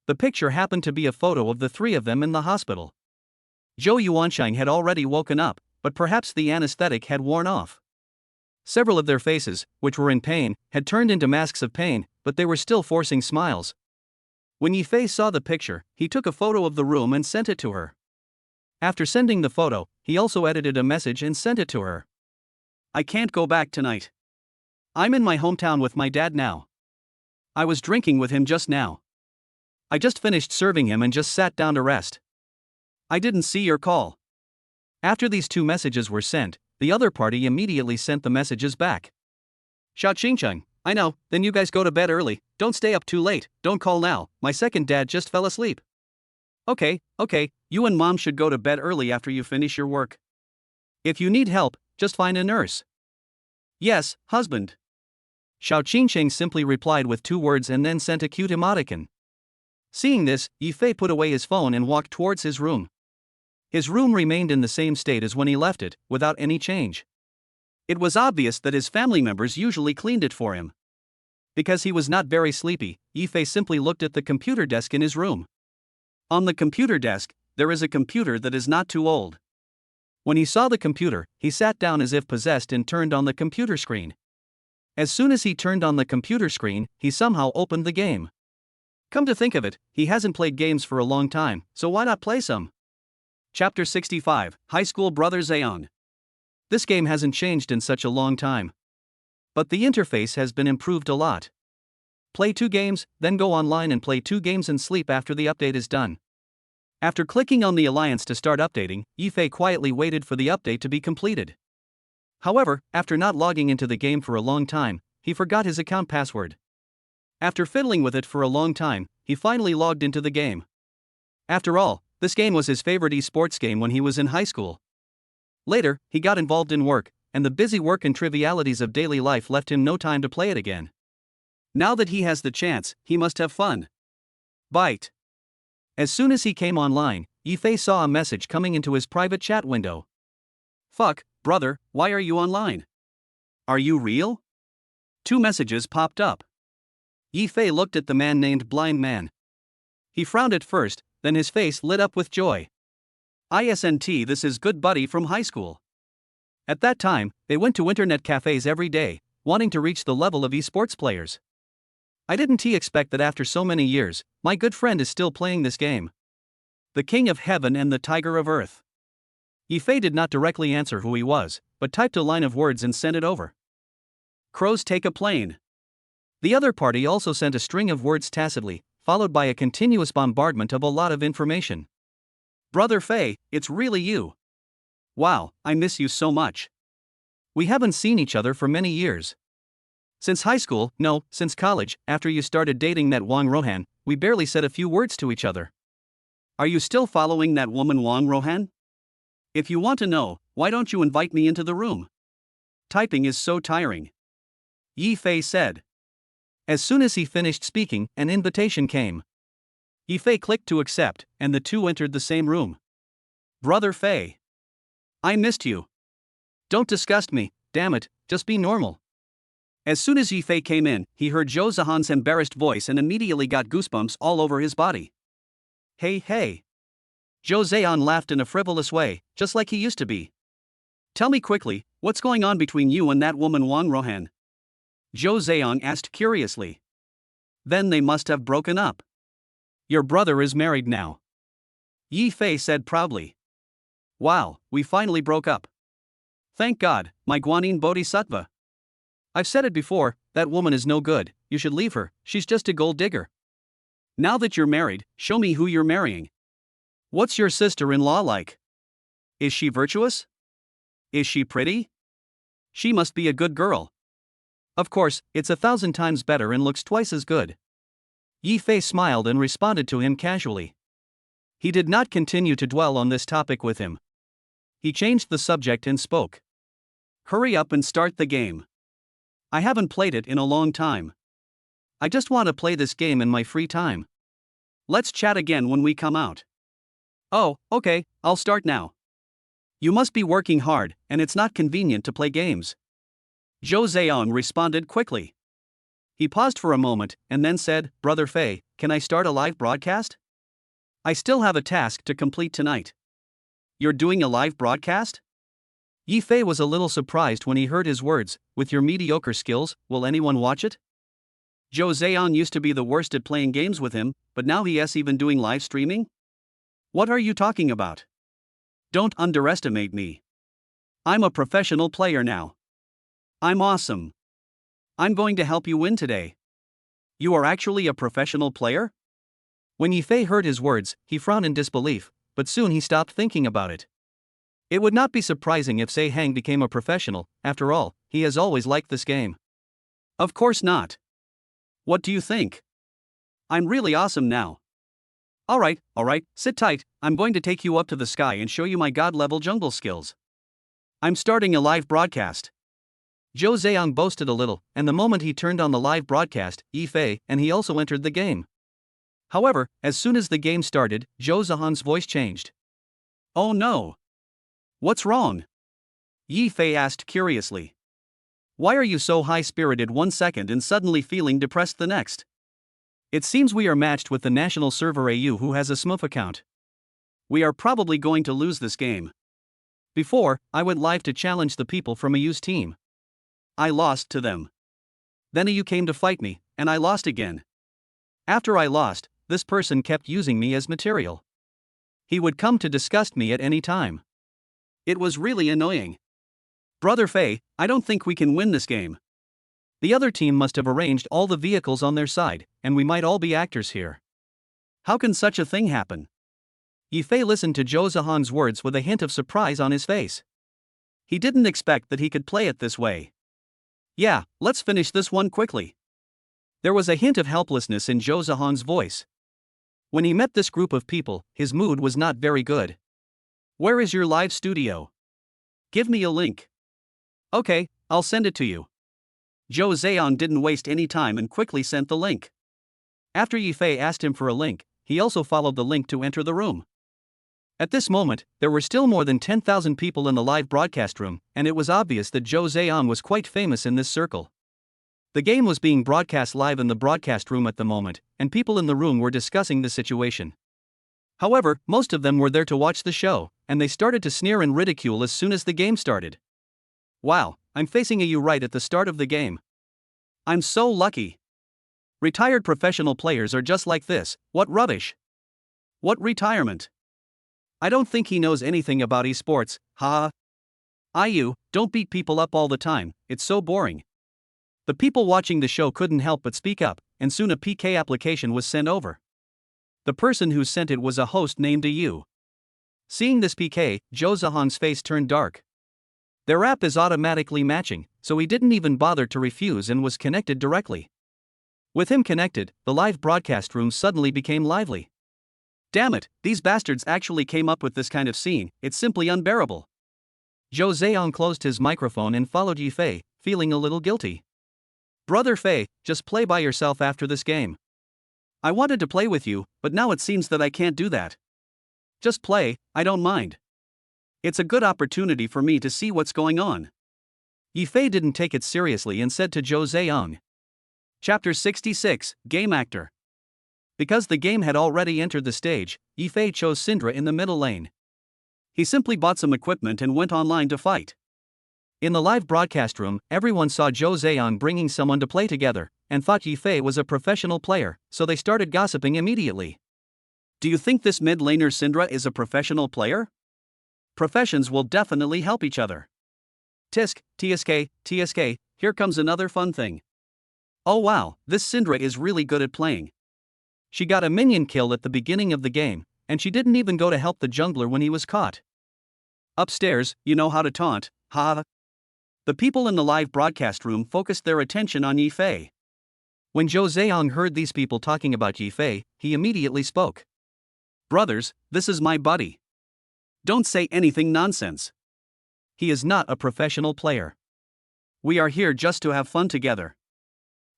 The picture happened to be a photo of the three of them in the hospital. Zhou Yuanshang had already woken up, but perhaps the anesthetic had worn off. Several of their faces, which were in pain, had turned into masks of pain, but they were still forcing smiles. When Yi Fei saw the picture, he took a photo of the room and sent it to her. After sending the photo, he also edited a message and sent it to her. I can't go back tonight. I'm in my hometown with my dad now. I was drinking with him just now. I just finished serving him and just sat down to rest. I didn't see your call. After these two messages were sent, the other party immediately sent the messages back. Xiao Qingcheng, I know, then you guys go to bed early, don't stay up too late, don't call now, my second dad just fell asleep. Okay, you and mom should go to bed early after you finish your work. If you need help, just find a nurse. Yes, husband. Xiao Qingcheng simply replied with 2 words and then sent a cute emoticon. Seeing this, Yi Fei put away his phone and walked towards his room. His room remained in the same state as when he left it, without any change. It was obvious that his family members usually cleaned it for him. Because he was not very sleepy, Yi Fei simply looked at the computer desk in his room. On the computer desk, there is a computer that is not too old. When he saw the computer, he sat down as if possessed and turned on the computer screen. As soon as he turned on the computer screen, he somehow opened the game. Come to think of it, he hasn't played games for a long time, so why not play some? Chapter 65, High School Brother Zhang. This game hasn't changed in such a long time. But the interface has been improved a lot. Play 2 games, then go online and play 2 games and sleep after the update is done. After clicking on the alliance to start updating, Yi Fei quietly waited for the update to be completed. However, after not logging into the game for a long time, he forgot his account password. After fiddling with it for a long time, he finally logged into the game. After all, this game was his favorite esports game when he was in high school. Later, he got involved in work, and the busy work and trivialities of daily life left him no time to play it again. Now that he has the chance, he must have fun. Bite. As soon as he came online, Yi Fei saw a message coming into his private chat window. Fuck, brother, why are you online? Are you real? 2 messages popped up. Yi Fei looked at the man named Blind Man. He frowned at first, then his face lit up with joy. ISNT, this is good buddy from high school. At that time, they went to internet cafes every day, wanting to reach the level of esports players. I didn't expect that after so many years, my good friend is still playing this game. The King of Heaven and the Tiger of Earth. Yi Fei did not directly answer who he was, but typed a line of words and sent it over. Crows take a plane. The other party also sent a string of words tacitly, followed by a continuous bombardment of a lot of information. Brother Fei, it's really you. Wow, I miss you so much. We haven't seen each other for many years. Since high school, no, since college, after you started dating that Wang Rohan, we barely said a few words to each other. Are you still following that woman Wang Rohan? If you want to know, why don't you invite me into the room? Typing is so tiring. Yi Fei said. As soon as he finished speaking, an invitation came. Yi Fei clicked to accept, and the two entered the same room. Brother Fei. I missed you. Don't disgust me, damn it, just be normal. As soon as Yi Fei came in, he heard Zhou Zihan's embarrassed voice and immediately got goosebumps all over his body. Hey. Zhou Zihan laughed in a frivolous way, just like he used to be. Tell me quickly, what's going on between you and that woman Wang Rohan? Zhou Zihan asked curiously. Then they must have broken up. Your brother is married now. Yi Fei said proudly. Wow, we finally broke up. Thank God, my Guanyin Bodhisattva. I've said it before, that woman is no good, you should leave her, she's just a gold digger. Now that you're married, show me who you're marrying. What's your sister-in-law like? Is she virtuous? Is she pretty? She must be a good girl. Of course, it's 1,000 times better and looks twice as good. Yi Fei smiled and responded to him casually. He did not continue to dwell on this topic with him. He changed the subject and spoke. Hurry up and start the game. I haven't played it in a long time. I just want to play this game in my free time. Let's chat again when we come out. Oh, okay, I'll start now. You must be working hard, and it's not convenient to play games. Zhou Zheong responded quickly. He paused for a moment, and then said, Brother Fei, can I start a live broadcast? I still have a task to complete tonight. You're doing a live broadcast? Yi Fei was a little surprised when he heard his words. With your mediocre skills, will anyone watch it? Zhou Zheong used to be the worst at playing games with him, but now he's even doing live streaming? What are you talking about? Don't underestimate me. I'm a professional player now. I'm awesome. I'm going to help you win today. You are actually a professional player? When Yi Fei heard his words, he frowned in disbelief, but soon he stopped thinking about it. It would not be surprising if Sei Hang became a professional. After all, he has always liked this game. Of course not. What do you think? I'm really awesome now. Alright, sit tight, I'm going to take you up to the sky and show you my god-level jungle skills. I'm starting a live broadcast. Zhou Zheong boasted a little, and the moment he turned on the live broadcast, Yi Fei and he also entered the game. However, as soon as the game started, Zhou Zheong's voice changed. Oh no! What's wrong? Yi Fei asked curiously. Why are you so high-spirited one second and suddenly feeling depressed the next? It seems we are matched with the national server AU who has a Smurf account. We are probably going to lose this game. Before, I went live to challenge the people from AU's team. I lost to them. Then AU came to fight me, and I lost again. After I lost, this person kept using me as material. He would come to disgust me at any time. It was really annoying. Brother Fei, I don't think we can win this game. The other team must have arranged all the vehicles on their side, and we might all be actors here. How can such a thing happen? Yi Fei listened to Zhou Zheong's words with a hint of surprise on his face. He didn't expect that he could play it this way. Yeah, let's finish this one quickly. There was a hint of helplessness in Zhou Zheong's voice. When he met this group of people, his mood was not very good. Where is your live studio? Give me a link. Okay, I'll send it to you. Zhou Zheong didn't waste any time and quickly sent the link. After Yi Fei asked him for a link, he also followed the link to enter the room. At this moment, there were still more than 10,000 people in the live broadcast room, and it was obvious that Zhou Zheong was quite famous in this circle. The game was being broadcast live in the broadcast room at the moment, and people in the room were discussing the situation. However, most of them were there to watch the show, and they started to sneer and ridicule as soon as the game started. Wow, I'm facing AU right at the start of the game. I'm so lucky. Retired professional players are just like this, what rubbish. What retirement? I don't think he knows anything about esports, haha. IU, don't beat people up all the time, it's so boring. The people watching the show couldn't help but speak up, and soon a PK application was sent over. The person who sent it was a host named IU. Seeing this PK, Zhou Zheong's face turned dark. Their app is automatically matching, so he didn't even bother to refuse and was connected directly. With him connected, the live broadcast room suddenly became lively. Damn it, these bastards actually came up with this kind of scene, it's simply unbearable. Zhou Zheong closed his microphone and followed Yi Fei, feeling a little guilty. Brother Fei, just play by yourself after this game. I wanted to play with you, but now it seems that I can't do that. Just play, I don't mind. It's a good opportunity for me to see what's going on. Yi Fei didn't take it seriously and said to Zhou Zheong. Chapter 66, Game Actor. Because the game had already entered the stage, Yi Fei chose Syndra in the middle lane. He simply bought some equipment and went online to fight. In the live broadcast room, everyone saw Zhou Zheong bringing someone to play together, and thought Yi Fei was a professional player, so they started gossiping immediately. Do you think this mid laner Syndra is a professional player? Professions will definitely help each other. TSK, here comes another fun thing. Oh wow, this Syndra is really good at playing. She got a minion kill at the beginning of the game, and she didn't even go to help the jungler when he was caught. Upstairs, you know how to taunt, ha. The people in the live broadcast room focused their attention on Yifei. When Zhou Ziyang heard these people talking about Yifei, he immediately spoke. Brothers, this is my buddy. Don't say anything nonsense. He is not a professional player. We are here just to have fun together.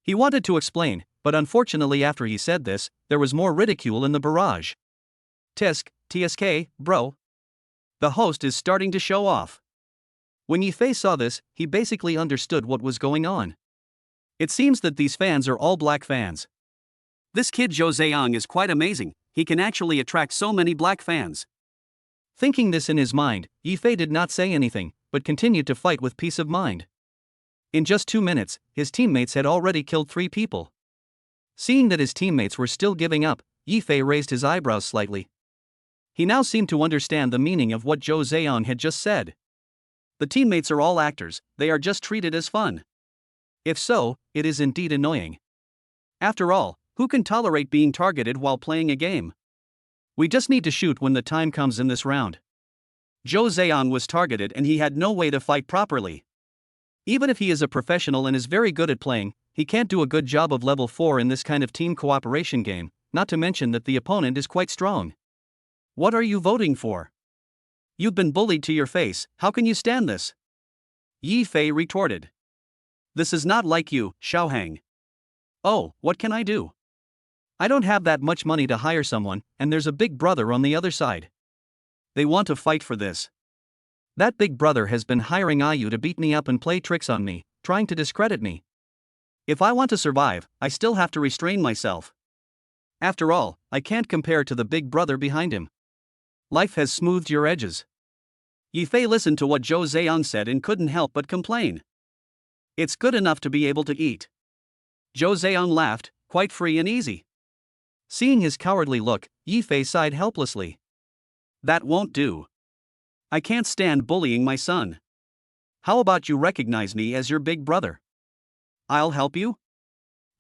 He wanted to explain, but unfortunately after he said this, there was more ridicule in the barrage. TSK, bro. The host is starting to show off. When Yifei saw this, he basically understood what was going on. It seems that these fans are all black fans. This kid Zhou Ziyang is quite amazing, he can actually attract so many black fans. Thinking this in his mind, Yifei did not say anything, but continued to fight with peace of mind. In just 2 minutes, his teammates had already killed 3 people. Seeing that his teammates were still giving up, Yifei raised his eyebrows slightly. He now seemed to understand the meaning of what Zhou Ziyang had just said. The teammates are all actors, they are just treated as fun. If so, it is indeed annoying. After all, who can tolerate being targeted while playing a game? We just need to shoot when the time comes in this round. Zhou Ziyang was targeted and he had no way to fight properly. Even if he is a professional and is very good at playing, he can't do a good job of level 4 in this kind of team cooperation game, not to mention that the opponent is quite strong. What are you voting for? You've been bullied to your face, how can you stand this? Yifei retorted. This is not like you, Xiaohang. Oh, what can I do? I don't have that much money to hire someone, and there's a big brother on the other side. They want to fight for this. That big brother has been hiring IU to beat me up and play tricks on me, trying to discredit me. If I want to survive, I still have to restrain myself. After all, I can't compare to the big brother behind him. Life has smoothed your edges. Yifei listened to what Zhou Ziyang said and couldn't help but complain. It's good enough to be able to eat. Zhou Ziyang laughed, quite free and easy. Seeing his cowardly look, Yifei sighed helplessly. That won't do. I can't stand bullying my son. How about you recognize me as your big brother? I'll help you?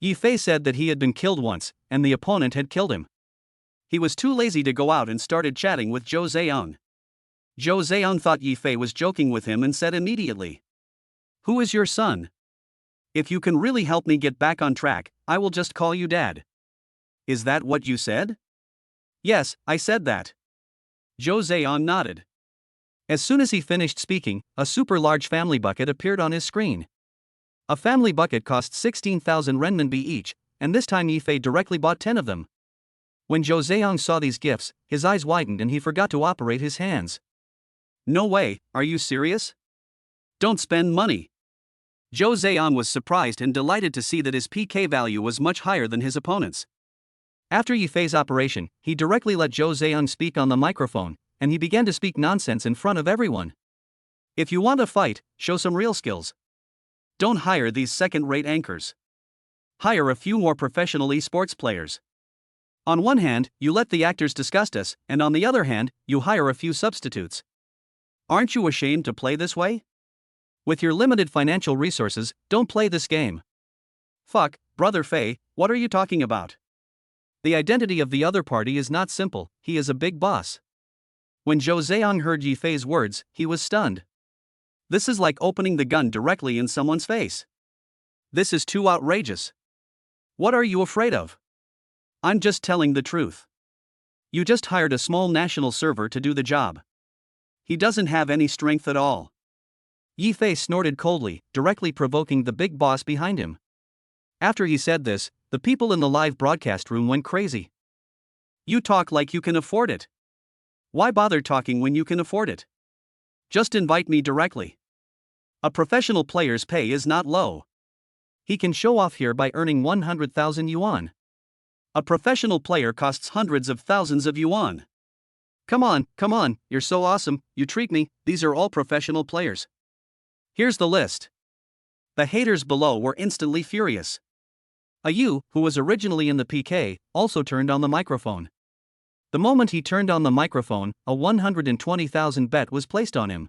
Yifei said that he had been killed once, and the opponent had killed him. He was too lazy to go out and started chatting with Zhou Ziyang. Zhou Ziyang thought Yifei was joking with him and said immediately. Who is your son? If you can really help me get back on track, I will just call you Dad. Is that what you said? Yes, I said that. Zhou Ziyang nodded. As soon as he finished speaking, a super large family bucket appeared on his screen. A family bucket cost 16,000 renminbi each, and this time Yifei directly bought 10 of them. When Zhou Ziyang saw these gifts, his eyes widened and he forgot to operate his hands. No way, are you serious? Don't spend money. Zhou Ziyang was surprised and delighted to see that his PK value was much higher than his opponent's. After Yifei's operation, he directly let Zhou Ziyang speak on the microphone, and he began to speak nonsense in front of everyone. If you want to fight, show some real skills. Don't hire these second-rate anchors. Hire a few more professional esports players. On one hand, you let the actors disgust us, and on the other hand, you hire a few substitutes. Aren't you ashamed to play this way? With your limited financial resources, don't play this game. Fuck, Brother Fei, what are you talking about? The identity of the other party is not simple, he is a big boss. When Zhou Ziyang heard Yifei's words, he was stunned. This is like opening the gun directly in someone's face. This is too outrageous. What are you afraid of? I'm just telling the truth. You just hired a small national server to do the job. He doesn't have any strength at all. Yifei snorted coldly, directly provoking the big boss behind him. After he said this, the people in the live broadcast room went crazy. You talk like you can afford it. Why bother talking when you can afford it? Just invite me directly. A professional player's pay is not low. He can show off here by earning 100,000 yuan. A professional player costs hundreds of thousands of yuan. Come on, you're so awesome, you treat me, these are all professional players. Here's the list. The haters below were instantly furious. Yu, who was originally in the PK, also turned on the microphone. The moment he turned on the microphone, a 120,000 bet was placed on him.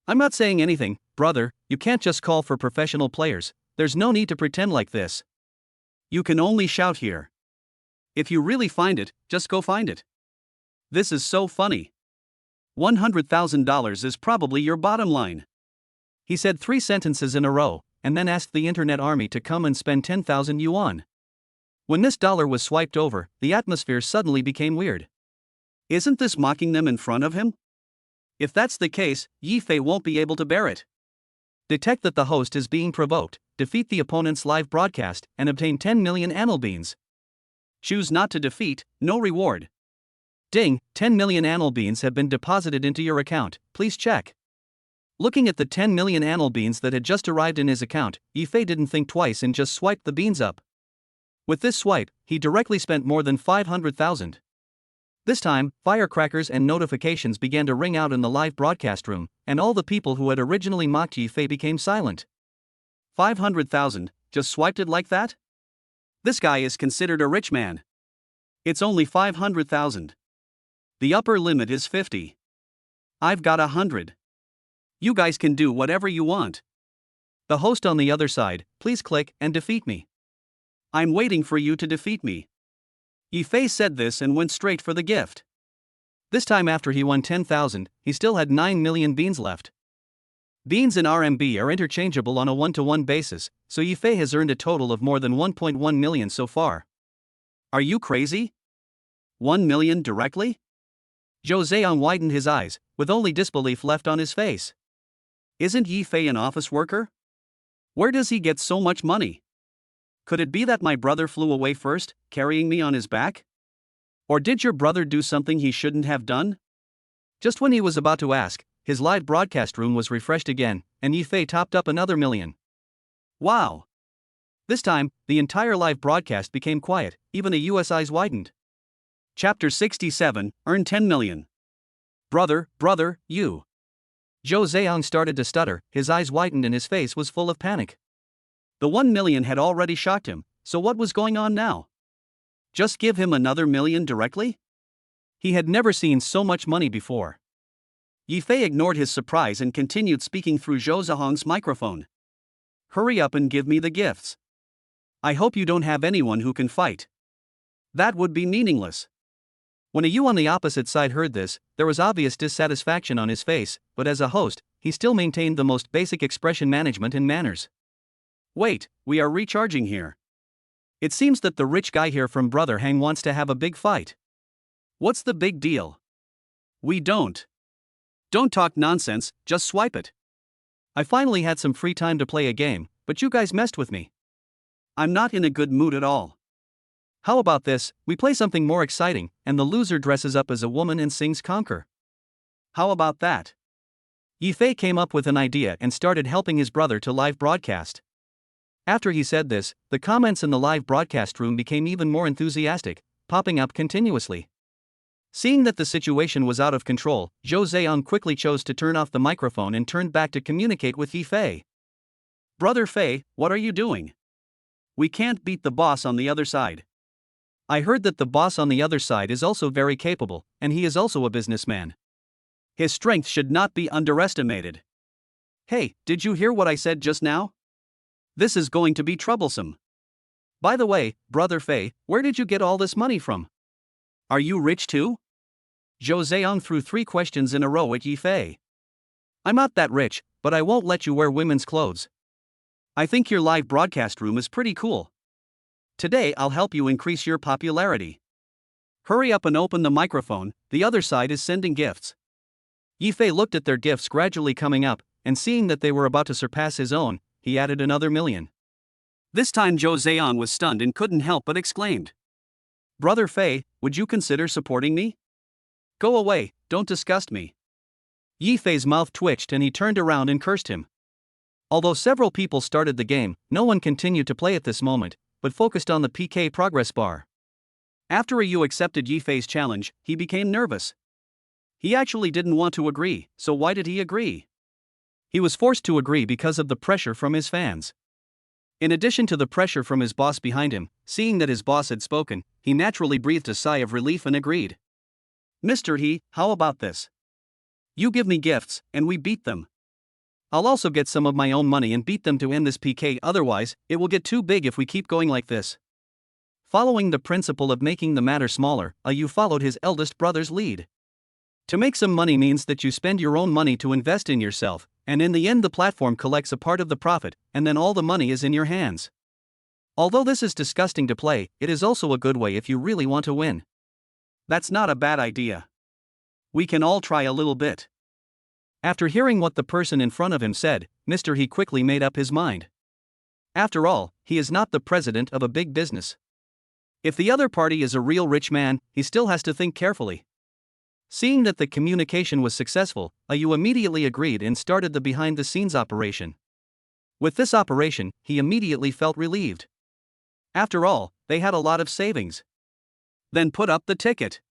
I'm not saying anything, brother, you can't just call for professional players, There's no need to pretend like this. You can only shout here. If you really find it, just go find it. This is so funny. $100,000 is probably your bottom line. He said 3 sentences in a row, and then asked the internet army to come and spend 10,000 yuan. When this dollar was swiped over, the atmosphere suddenly became weird. Isn't this mocking them in front of him? If that's the case, Yifei won't be able to bear it. Detect that the host is being provoked, defeat the opponent's live broadcast, and obtain 10 million anal beans. Choose not to defeat, no reward. Ding, 10 million anal beans have been deposited into your account, please check. Looking at the 10 million anal beans that had just arrived in his account, Yifei didn't think twice and just swiped the beans up. With this swipe, he directly spent more than 500,000. This time, firecrackers and notifications began to ring out in the live broadcast room, and all the people who had originally mocked Yifei became silent. 500,000, just swiped it like that? This guy is considered a rich man. It's only 500,000. The upper limit is 50. I've got 100. You guys can do whatever you want. The host on the other side, please click and defeat me. I'm waiting for you to defeat me. Yifei said this and went straight for the gift. This time after he won 10,000, he still had 9 million beans left. Beans and RMB are interchangeable on a one-to-one basis, so Yifei has earned a total of more than 1.1 million so far. Are you crazy? 1 million directly? Zhou Ziyang widened his eyes, with only disbelief left on his face. Isn't Yifei an office worker? Where does he get so much money? Could it be that my brother flew away first, carrying me on his back? Or did your brother do something he shouldn't have done? Just when he was about to ask, his live broadcast room was refreshed again, and Yifei topped up another million. Wow! This time, the entire live broadcast became quiet, even the US eyes widened. Chapter 67, Earn 10 million. Brother, you. Zhou Ziyang started to stutter, his eyes widened and his face was full of panic. The 1 million had already shocked him, so what was going on now? Just give him another million directly? He had never seen so much money before. Yifei ignored his surprise and continued speaking through Zhou Ziyang's microphone. Hurry up and give me the gifts. I hope you don't have anyone who can fight. That would be meaningless. When a Yu on the opposite side heard this, there was obvious dissatisfaction on his face, but as a host, he still maintained the most basic expression management and manners. Wait, we are recharging here. It seems that the rich guy here from Brother Hang wants to have a big fight. What's the big deal? We don't. Don't talk nonsense, just swipe it. I finally had some free time to play a game, but you guys messed with me. I'm not in a good mood at all. How about this, we play something more exciting, and the loser dresses up as a woman and sings Conquer. How about that? Yifei came up with an idea and started helping his brother to live broadcast. After he said this, the comments in the live broadcast room became even more enthusiastic, popping up continuously. Seeing that the situation was out of control, Zhou Ziyang quickly chose to turn off the microphone and turned back to communicate with Yifei. Brother Fei, what are you doing? We can't beat the boss on the other side. I heard that the boss on the other side is also very capable, and he is also a businessman. His strength should not be underestimated. Hey, did you hear what I said just now? This is going to be troublesome. By the way, Brother Fei, where did you get all this money from? Are you rich too? Zhou Ziyang threw 3 questions in a row at Yifei. I'm not that rich, but I won't let you wear women's clothes. I think your live broadcast room is pretty cool. Today I'll help you increase your popularity. Hurry up and open the microphone, the other side is sending gifts. Yifei looked at their gifts gradually coming up, and seeing that they were about to surpass his own, he added another million. This time Zhou Ziyang was stunned and couldn't help but exclaimed. Brother Fei, would you consider supporting me? Go away, don't disgust me. Yifei's mouth twitched and he turned around and cursed him. Although several people started the game, no one continued to play at this moment, but focused on the PK progress bar. After Yu accepted Yifei's challenge, he became nervous. He actually didn't want to agree, so why did he agree? He was forced to agree because of the pressure from his fans. In addition to the pressure from his boss behind him, seeing that his boss had spoken, he naturally breathed a sigh of relief and agreed. Mr. He, how about this? You give me gifts, and we beat them. I'll also get some of my own money and beat them to end this PK, otherwise, it will get too big if we keep going like this. Following the principle of making the matter smaller, Yu followed his eldest brother's lead. To make some money means that you spend your own money to invest in yourself, and in the end the platform collects a part of the profit, and then all the money is in your hands. Although this is disgusting to play, it is also a good way if you really want to win. That's not a bad idea. We can all try a little bit. After hearing what the person in front of him said, Mr. He quickly made up his mind. After all, he is not the president of a big business. If the other party is a real rich man, he still has to think carefully. Seeing that the communication was successful, Yu immediately agreed and started the behind-the-scenes operation. With this operation, he immediately felt relieved. After all, they had a lot of savings. Then put up the ticket.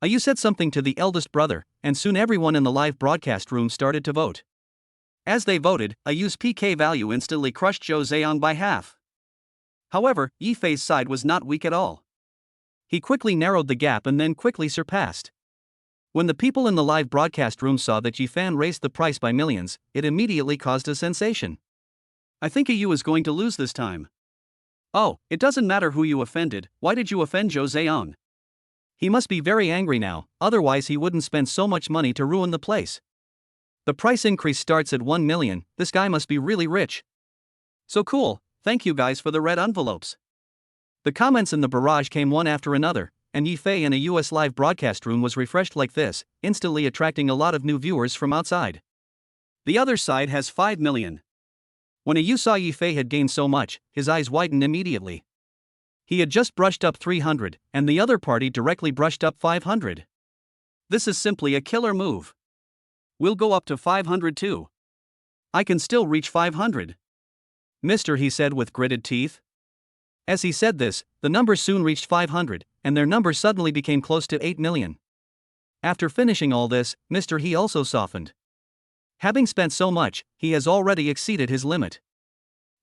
Yu said something to the eldest brother, and soon everyone in the live broadcast room started to vote. As they voted, Yu's PK value instantly crushed Zhou Ziyang by half. However, Yifei's side was not weak at all. He quickly narrowed the gap and then quickly surpassed. When the people in the live broadcast room saw that Yifan raised the price by millions, it immediately caused a sensation. I think Yu is going to lose this time. Oh, it doesn't matter who you offended, why did you offend Zhou Ziyang? He must be very angry now, otherwise he wouldn't spend so much money to ruin the place. The price increase starts at 1 million, this guy must be really rich. So cool, thank you guys for the red envelopes. The comments in the barrage came one after another, and Yifei in a US live broadcast room was refreshed like this, instantly attracting a lot of new viewers from outside. The other side has 5 million. When Yu saw Yifei had gained so much, his eyes widened immediately. He had just brushed up 300, and the other party directly brushed up 500. This is simply a killer move. We'll go up to 500 too. I can still reach 500. Mr. He said with gritted teeth. As he said this, the number soon reached 500, and their number suddenly became close to 8 million. After finishing all this, Mr. He also softened. Having spent so much, he has already exceeded his limit.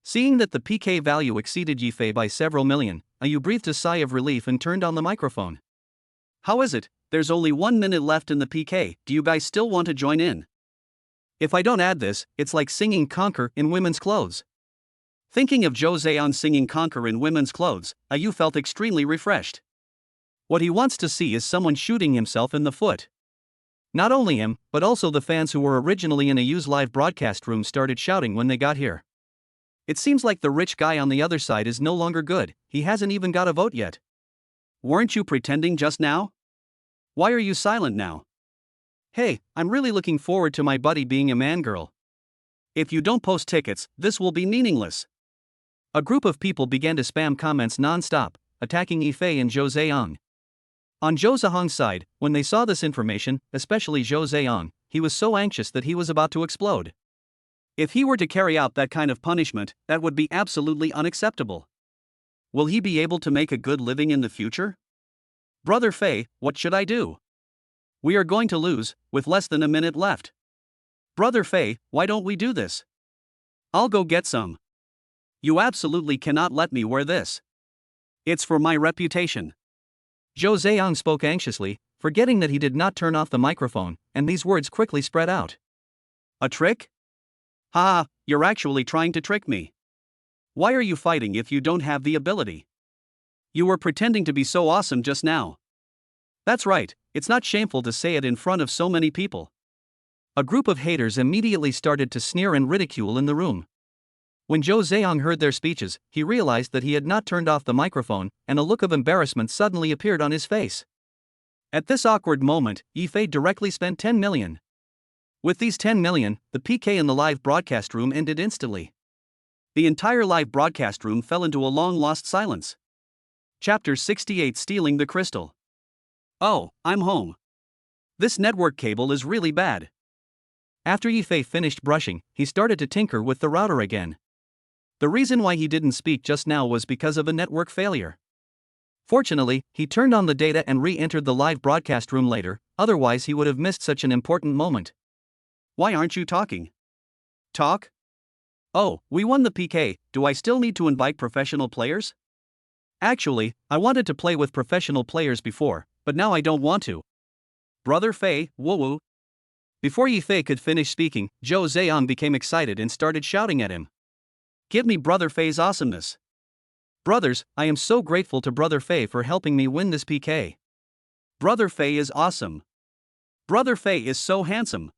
Seeing that the PK value exceeded Yifei by several million, Yu breathed a sigh of relief and turned on the microphone. How is it? There's only 1 minute left in the PK, do you guys still want to join in? If I don't add this, it's like singing Conquer in women's clothes. Thinking of Zhou Ziyang singing Conquer in women's clothes, Yu felt extremely refreshed. What he wants to see is someone shooting himself in the foot. Not only him, but also the fans who were originally in Yu's live broadcast room started shouting when they got here. It seems like the rich guy on the other side is no longer good, he hasn't even got a vote yet. Weren't you pretending just now? Why are you silent now? Hey, I'm really looking forward to my buddy being a man girl. If you don't post tickets, this will be meaningless. A group of people began to spam comments non-stop, attacking Yifei and Zhou Ziyang. On Zhou Ziyang's side, when they saw this information, especially Zhou Ziyang, he was so anxious that he was about to explode. If he were to carry out that kind of punishment, that would be absolutely unacceptable. Will he be able to make a good living in the future? Brother Fei, what should I do? We are going to lose, with less than a minute left. Brother Fei, why don't we do this? I'll go get some. You absolutely cannot let me wear this. It's for my reputation. Zhou Ziyang spoke anxiously, forgetting that he did not turn off the microphone, and these words quickly spread out. A trick? Ha, you're actually trying to trick me. Why are you fighting if you don't have the ability? You were pretending to be so awesome just now. That's right, it's not shameful to say it in front of so many people. A group of haters immediately started to sneer and ridicule in the room. When Zhou Ziyang heard their speeches, he realized that he had not turned off the microphone, and a look of embarrassment suddenly appeared on his face. At this awkward moment, Yifei directly spent 10 million. With these 10 million, the PK in the live broadcast room ended instantly. The entire live broadcast room fell into a long-lost silence. Chapter 68: Stealing the Crystal. Oh, I'm home. This network cable is really bad. After Yifei finished brushing, he started to tinker with the router again. The reason why he didn't speak just now was because of a network failure. Fortunately, he turned on the data and re-entered the live broadcast room later, otherwise he would have missed such an important moment. Why aren't you talking? Talk? Oh, we won the PK, do I still need to invite professional players? Actually, I wanted to play with professional players before, but now I don't want to. Brother Fei, woo-woo. Before Yifei could finish speaking, Zhou Ziyang became excited and started shouting at him. Give me Brother Fei's awesomeness. Brothers, I am so grateful to Brother Fei for helping me win this PK. Brother Fei is awesome. Brother Fei is so handsome.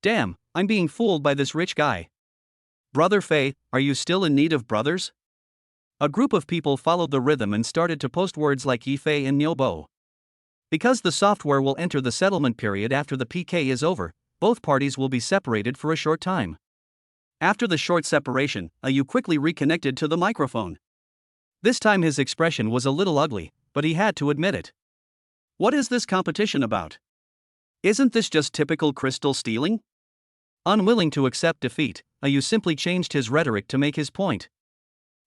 Damn, I'm being fooled by this rich guy. Brother Fei, are you still in need of brothers? A group of people followed the rhythm and started to post words like Yifei and Nyobo. Because the software will enter the settlement period after the PK is over, both parties will be separated for a short time. After the short separation, Yu quickly reconnected to the microphone. This time his expression was a little ugly, but he had to admit it. What is this competition about? Isn't this just typical crystal stealing? Unwilling to accept defeat, Yu simply changed his rhetoric to make his point.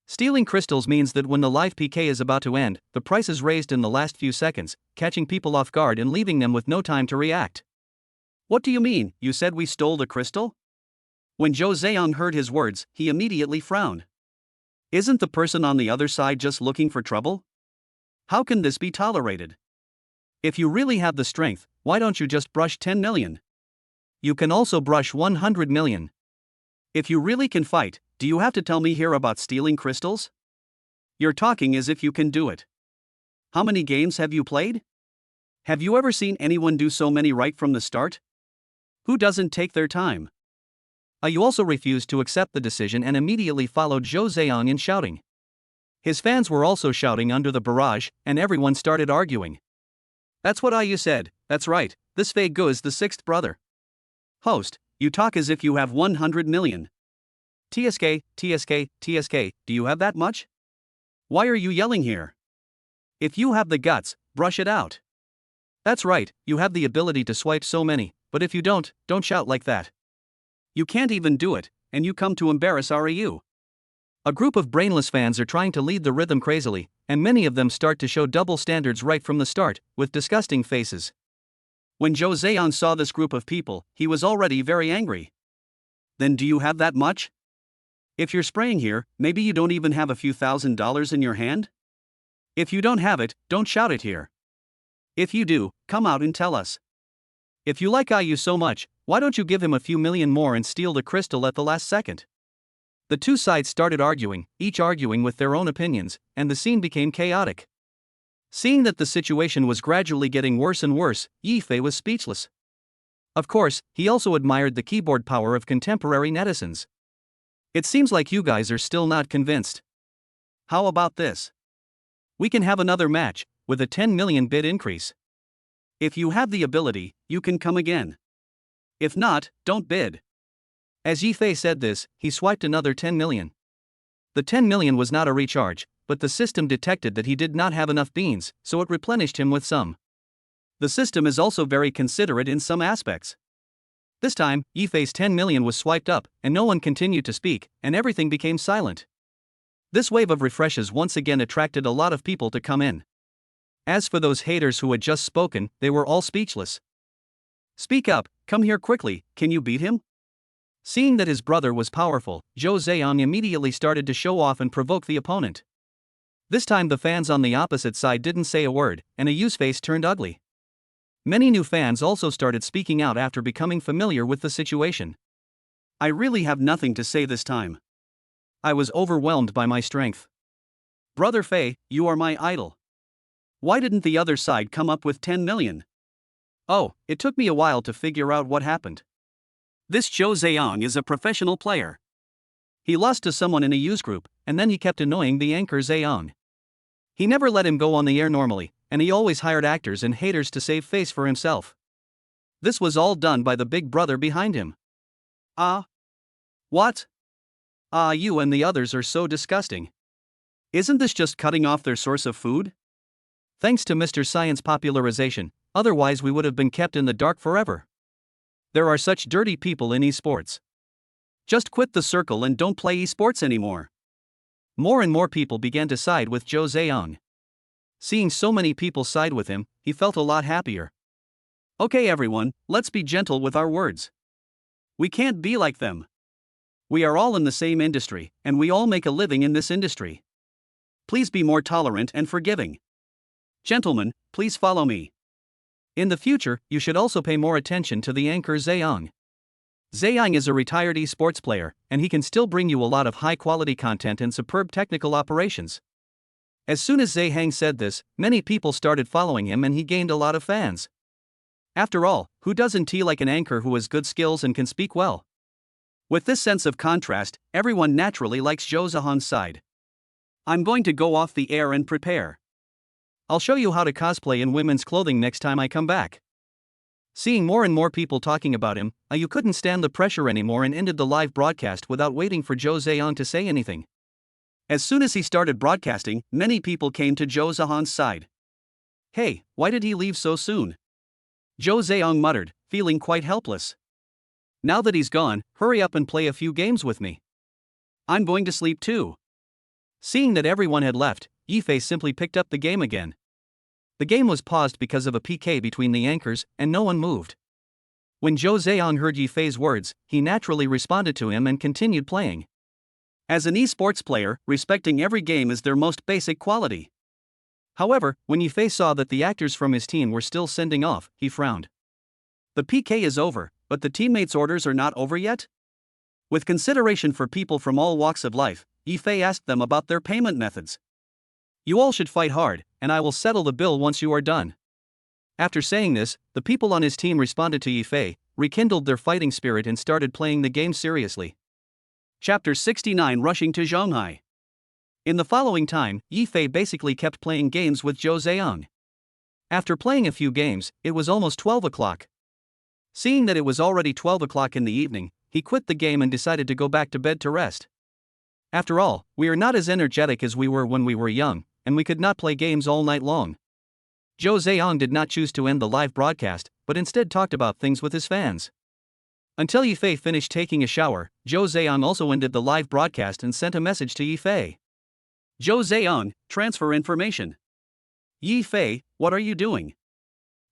Stealing crystals means that when the live PK is about to end, the price is raised in the last few seconds, catching people off guard and leaving them with no time to react. What do you mean? You said we stole the crystal? When Zhou Ziyang heard his words, he immediately frowned. Isn't the person on the other side just looking for trouble? How can this be tolerated? If you really have the strength, why don't you just brush 10 million? You can also brush 100 million. If you really can fight, do you have to tell me here about stealing crystals? You're talking as if you can do it. How many games have you played? Have you ever seen anyone do so many right from the start? Who doesn't take their time? Yu also refused to accept the decision and immediately followed Zhou Ziyang in shouting. His fans were also shouting under the barrage, and everyone started arguing. That's what Yu said, that's right, this Fei Gu is the sixth brother. Host, you talk as if you have 100 million. TSK, do you have that much? Why are you yelling here? If you have the guts, brush it out. That's right, you have the ability to swipe so many, but if you don't shout like that. You can't even do it, and you come to embarrass Ryu. A group of brainless fans are trying to lead the rhythm crazily, and many of them start to show double standards right from the start, with disgusting faces. When Zhou Ziyang saw this group of people, he was already very angry. Then do you have that much? If you're spraying here, maybe you don't even have a few $1,000s in your hand? If you don't have it, don't shout it here. If you do, come out and tell us. If you like Yu so much, why don't you give him a few million more and steal the crystal at the last second? The two sides started arguing, each arguing with their own opinions, and the scene became chaotic. Seeing that the situation was gradually getting worse and worse, Yifei was speechless. Of course, he also admired the keyboard power of contemporary netizens. It seems like you guys are still not convinced. How about this? We can have another match, with a 10 million bid increase. If you have the ability, you can come again. If not, don't bid. As Yifei said this, he swiped another 10 million. The 10 million was not a recharge, but the system detected that he did not have enough beans, so it replenished him with some. The system is also very considerate in some aspects. This time, Yifei's 10 million was swiped up, and no one continued to speak, and everything became silent. This wave of refreshes once again attracted a lot of people to come in. As for those haters who had just spoken, they were all speechless. Speak up, come here quickly, can you beat him? Seeing that his brother was powerful, Zhou Ziyang immediately started to show off and provoke the opponent. This time the fans on the opposite side didn't say a word, and Yu's face turned ugly. Many new fans also started speaking out after becoming familiar with the situation. I really have nothing to say this time. I was overwhelmed by my strength. Brother Fei, you are my idol. Why didn't the other side come up with 10 million? Oh, it took me a while to figure out what happened. This Zhou Ziyang is a professional player. He lost to someone in a use group, and then he kept annoying the anchor Ziyang. He never let him go on the air normally, and he always hired actors and haters to save face for himself. This was all done by the big brother behind him. What? You and the others are so disgusting. Isn't this just cutting off their source of food? Thanks to Mr. Science popularization, otherwise we would have been kept in the dark forever. There are such dirty people in esports. Just quit the circle and don't play esports anymore. More and more people began to side with Zhou Ziyang. Seeing so many people side with him, he felt a lot happier. Okay everyone, let's be gentle with our words. We can't be like them. We are all in the same industry, and we all make a living in this industry. Please be more tolerant and forgiving. Gentlemen, please follow me. In the future, you should also pay more attention to the anchor Zhang. Zhang is a retired esports player, and he can still bring you a lot of high-quality content and superb technical operations. As soon as Zhang said this, many people started following him and he gained a lot of fans. After all, who doesn't like an anchor who has good skills and can speak well? With this sense of contrast, everyone naturally likes Zhou Zhahan's side. I'm going to go off the air and prepare. I'll show you how to cosplay in women's clothing next time I come back. Seeing more and more people talking about him, you couldn't stand the pressure anymore and ended the live broadcast without waiting for Zhou Zhang to say anything. As soon as he started broadcasting, many people came to Zhou Zhahan's side. Hey, why did he leave so soon? Zhou Zhang muttered, feeling quite helpless. Now that he's gone, hurry up and play a few games with me. I'm going to sleep too. Seeing that everyone had left, Yifei simply picked up the game again. The game was paused because of a PK between the anchors, and no one moved. When Zhou Zhang heard Yifei's words, he naturally responded to him and continued playing. As an esports player, respecting every game is their most basic quality. However, when Yifei saw that the actors from his team were still sending off, he frowned. The PK is over, but the teammates' orders are not over yet? With consideration for people from all walks of life, Yifei asked them about their payment methods. You all should fight hard, and I will settle the bill once you are done. After saying this, the people on his team responded to Yifei, rekindled their fighting spirit and started playing the game seriously. Chapter 69 Rushing to Shanghai. In the following time, Yifei basically kept playing games with Zhou Zhang. After playing a few games, it was almost 12 o'clock. Seeing that it was already 12 o'clock in the evening, he quit the game and decided to go back to bed to rest. After all, we are not as energetic as we were when we were young, and we could not play games all night long. Zhou Zhang did not choose to end the live broadcast, but instead talked about things with his fans. Until Yifei finished taking a shower, Zhou Zhang also ended the live broadcast and sent a message to Yifei. Zhou Zhang, transfer information. Yifei, what are you doing?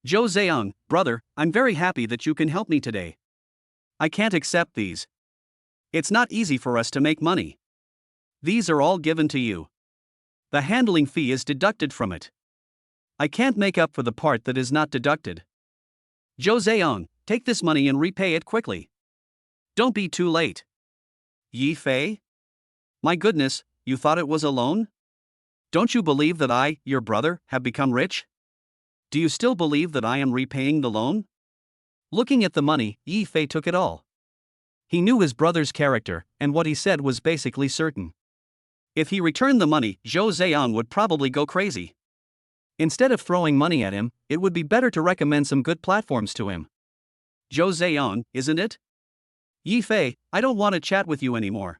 Zhou Zhang, brother, I'm very happy that you can help me today. I can't accept these. It's not easy for us to make money. These are all given to you. The handling fee is deducted from it. I can't make up for the part that is not deducted. Zhou Zhang, take this money and repay it quickly. Don't be too late. Yifei? My goodness, you thought it was a loan? Don't you believe that I, your brother, have become rich? Do you still believe that I am repaying the loan? Looking at the money, Yifei took it all. He knew his brother's character, and what he said was basically certain. If he returned the money, Zhou Zhang would probably go crazy. Instead of throwing money at him, it would be better to recommend some good platforms to him. Zhou Zhang, isn't it? Yifei, I don't want to chat with you anymore.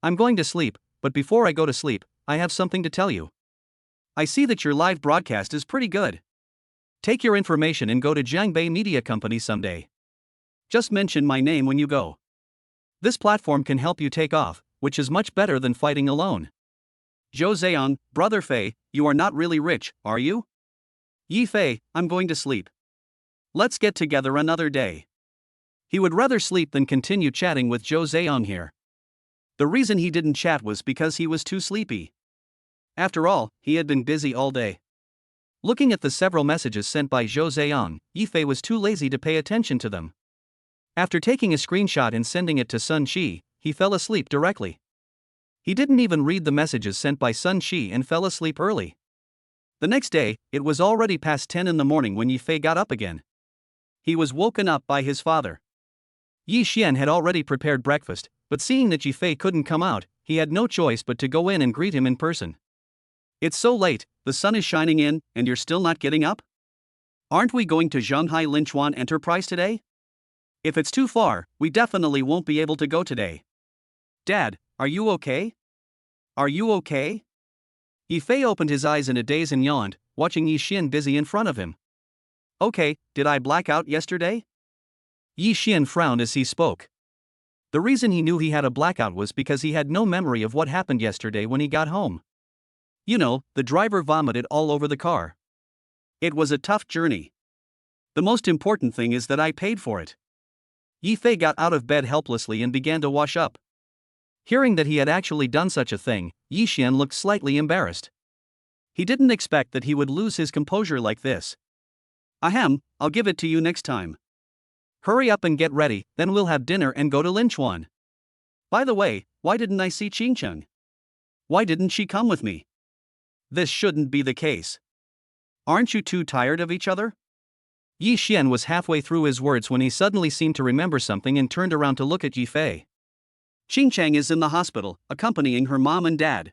I'm going to sleep, but before I go to sleep, I have something to tell you. I see that your live broadcast is pretty good. Take your information and go to Jiangbei Media Company someday. Just mention my name when you go. This platform can help you take off, which is much better than fighting alone. Zhou Zhang, brother Fei, you are not really rich, are you? Yifei, I'm going to sleep. Let's get together another day. He would rather sleep than continue chatting with Zhou Zhang here. The reason he didn't chat was because he was too sleepy. After all, he had been busy all day. Looking at the several messages sent by Zhou Zhang, Yifei was too lazy to pay attention to them. After taking a screenshot and sending it to Sun Shi, he fell asleep directly. He didn't even read the messages sent by Sun Shi and fell asleep early. The next day, it was already past 10 in the morning when Yifei got up again. He was woken up by his father. Yi Xian had already prepared breakfast, but seeing that Yifei couldn't come out, he had no choice but to go in and greet him in person. It's so late, the sun is shining in, and you're still not getting up? Aren't we going to Shanghai Linchuan Enterprise today? If it's too far, we definitely won't be able to go today. Dad, are you okay? Are you okay? Yifei opened his eyes in a daze and yawned, watching Yi Xian busy in front of him. Okay, did I black out yesterday? Yi Xian frowned as he spoke. The reason he knew he had a blackout was because he had no memory of what happened yesterday when he got home. You know, the driver vomited all over the car. It was a tough journey. The most important thing is that I paid for it. Yifei got out of bed helplessly and began to wash up. Hearing that he had actually done such a thing, Yi Xian looked slightly embarrassed. He didn't expect that he would lose his composure like this. Ahem, I'll give it to you next time. Hurry up and get ready, then we'll have dinner and go to Linchuan. By the way, why didn't I see Qingcheng? Why didn't she come with me? This shouldn't be the case. Aren't you too tired of each other? Yi Xian was halfway through his words when he suddenly seemed to remember something and turned around to look at Yi Fei. Qingcheng is in the hospital, accompanying her mom and dad,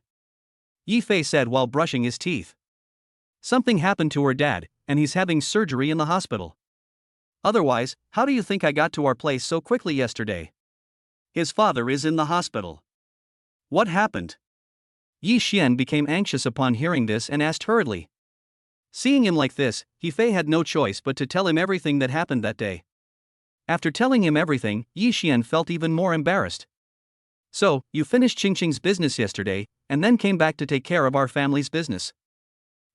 Yi Fei said while brushing his teeth. Something happened to her dad, and he's having surgery in the hospital. Otherwise, how do you think I got to our place so quickly yesterday? His father is in the hospital. What happened? Yi Xian became anxious upon hearing this and asked hurriedly. Seeing him like this, Yi Fei had no choice but to tell him everything that happened that day. After telling him everything, Yi Xian felt even more embarrassed. So, you finished Qingqing's business yesterday, and then came back to take care of our family's business.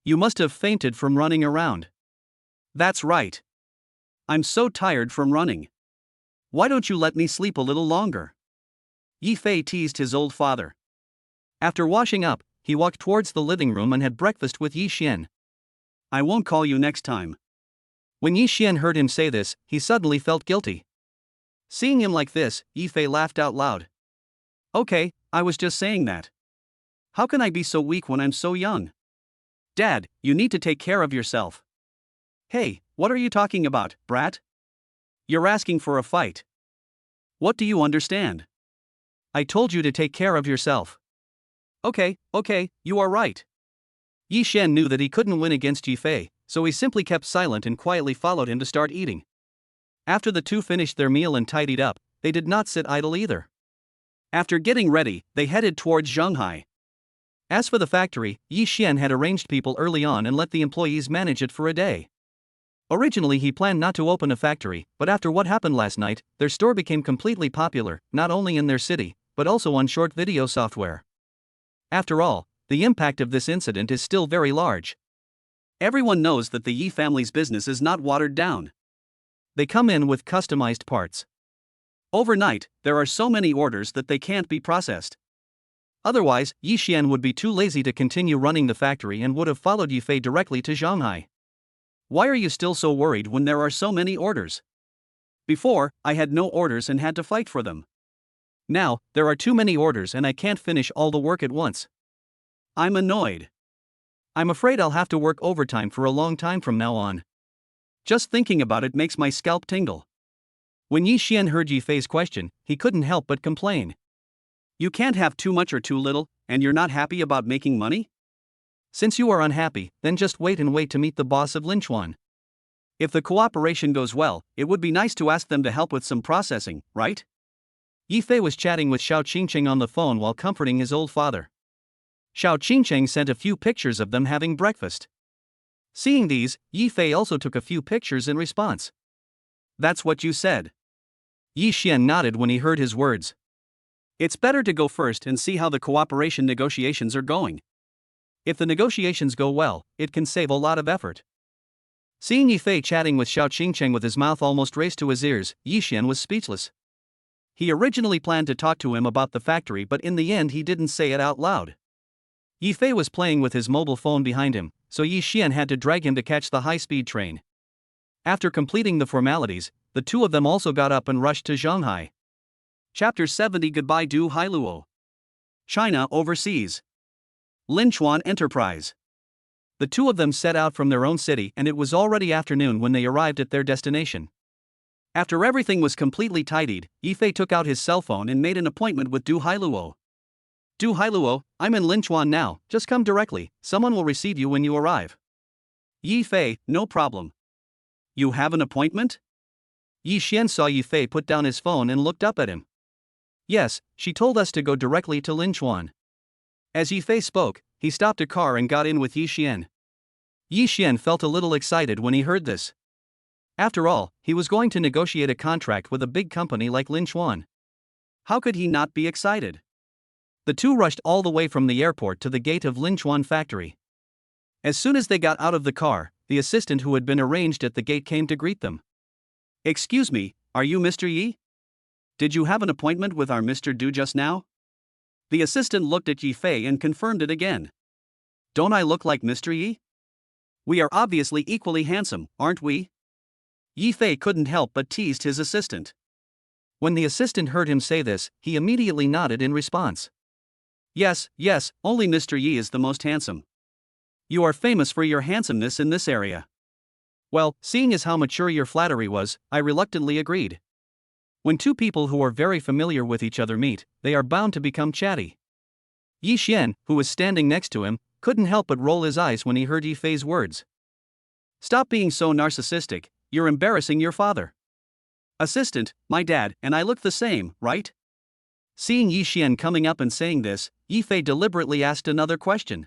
You must have fainted from running around. That's right. I'm so tired from running. Why don't you let me sleep a little longer? Yi Fei teased his old father. After washing up, he walked towards the living room and had breakfast with Yi Xian. I won't call you next time. When Yi Xian heard him say this, he suddenly felt guilty. Seeing him like this, Yi Fei laughed out loud. Okay, I was just saying that. How can I be so weak when I'm so young? Dad, you need to take care of yourself. Hey, what are you talking about, brat? You're asking for a fight. What do you understand? I told you to take care of yourself. Okay, you are right. Yi Xian knew that he couldn't win against Yi Fei, so he simply kept silent and quietly followed him to start eating. After the two finished their meal and tidied up, they did not sit idle either. After getting ready, they headed towards Shanghai. As for the factory, Yi Xian had arranged people early on and let the employees manage it for a day. Originally he planned not to open a factory, but after what happened last night, their store became completely popular, not only in their city, but also on short video software. After all, the impact of this incident is still very large. Everyone knows that the Yi family's business is not watered down. They come in with customized parts. Overnight, there are so many orders that they can't be processed. Otherwise, Yi Xian would be too lazy to continue running the factory and would have followed Yi Fei directly to Shanghai. Why are you still so worried when there are so many orders? Before, I had no orders and had to fight for them. Now, there are too many orders and I can't finish all the work at once. I'm annoyed. I'm afraid I'll have to work overtime for a long time from now on. Just thinking about it makes my scalp tingle. When Yi Xian heard Yi Fei's question, he couldn't help but complain. You can't have too much or too little, and you're not happy about making money? Since you are unhappy, then just wait to meet the boss of Linchuan. If the cooperation goes well, it would be nice to ask them to help with some processing, right? Yi Fei was chatting with Xiao Qingcheng on the phone while comforting his old father. Xiao Qingcheng sent a few pictures of them having breakfast. Seeing these, Yi Fei also took a few pictures in response. That's what you said. Yi Xian nodded when he heard his words. It's better to go first and see how the cooperation negotiations are going. If the negotiations go well, it can save a lot of effort. Seeing Yi Fei chatting with Xiao Qingcheng with his mouth almost raised to his ears, Yi Xian was speechless. He originally planned to talk to him about the factory, but in the end he didn't say it out loud. Yi Fei was playing with his mobile phone behind him, so Yi Xian had to drag him to catch the high-speed train. After completing the formalities, the two of them also got up and rushed to Shanghai. Chapter 70 Goodbye Du Hailuo. China overseas. Linchuan Enterprise. The two of them set out from their own city and it was already afternoon when they arrived at their destination. After everything was completely tidied, Yi Fei took out his cell phone and made an appointment with Du Hailuo. Du Hailuo, I'm in Linchuan now, just come directly, someone will receive you when you arrive. Yi Fei, no problem. You have an appointment? Yi Xian saw Yi Fei put down his phone and looked up at him. Yes, she told us to go directly to Linchuan. As Yi Fei spoke, he stopped a car and got in with Yi Xian. Yi Xian felt a little excited when he heard this. After all, he was going to negotiate a contract with a big company like Linchuan. How could he not be excited? The two rushed all the way from the airport to the gate of Linchuan factory. As soon as they got out of the car, the assistant who had been arranged at the gate came to greet them. Excuse me, are you Mr. Yi? Did you have an appointment with our Mr. Du just now? The assistant looked at Yi Fei and confirmed it again. Don't I look like Mr. Yi? We are obviously equally handsome, aren't we? Yi Fei couldn't help but teased his assistant. When the assistant heard him say this, he immediately nodded in response. Yes, yes, only Mr. Yi is the most handsome. You are famous for your handsomeness in this area. Well, seeing as how mature your flattery was, I reluctantly agreed. When two people who are very familiar with each other meet, they are bound to become chatty. Yi Xian, who was standing next to him, couldn't help but roll his eyes when he heard Yi Fei's words. Stop being so narcissistic, you're embarrassing your father. Assistant, my dad, and I look the same, right? Seeing Yi Xian coming up and saying this, Yi Fei deliberately asked another question.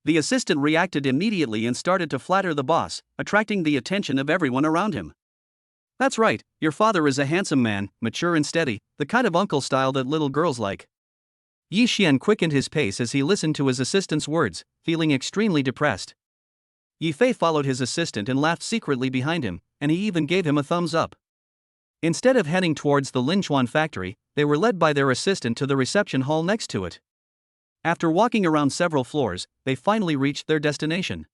The assistant reacted immediately and started to flatter the boss, attracting the attention of everyone around him. That's right, your father is a handsome man, mature and steady, the kind of uncle style that little girls like. Yi Xian quickened his pace as he listened to his assistant's words, feeling extremely depressed. Yi Fei followed his assistant and laughed secretly behind him, and he even gave him a thumbs up. Instead of heading towards the Linchuan factory, they were led by their assistant to the reception hall next to it. After walking around several floors, they finally reached their destination.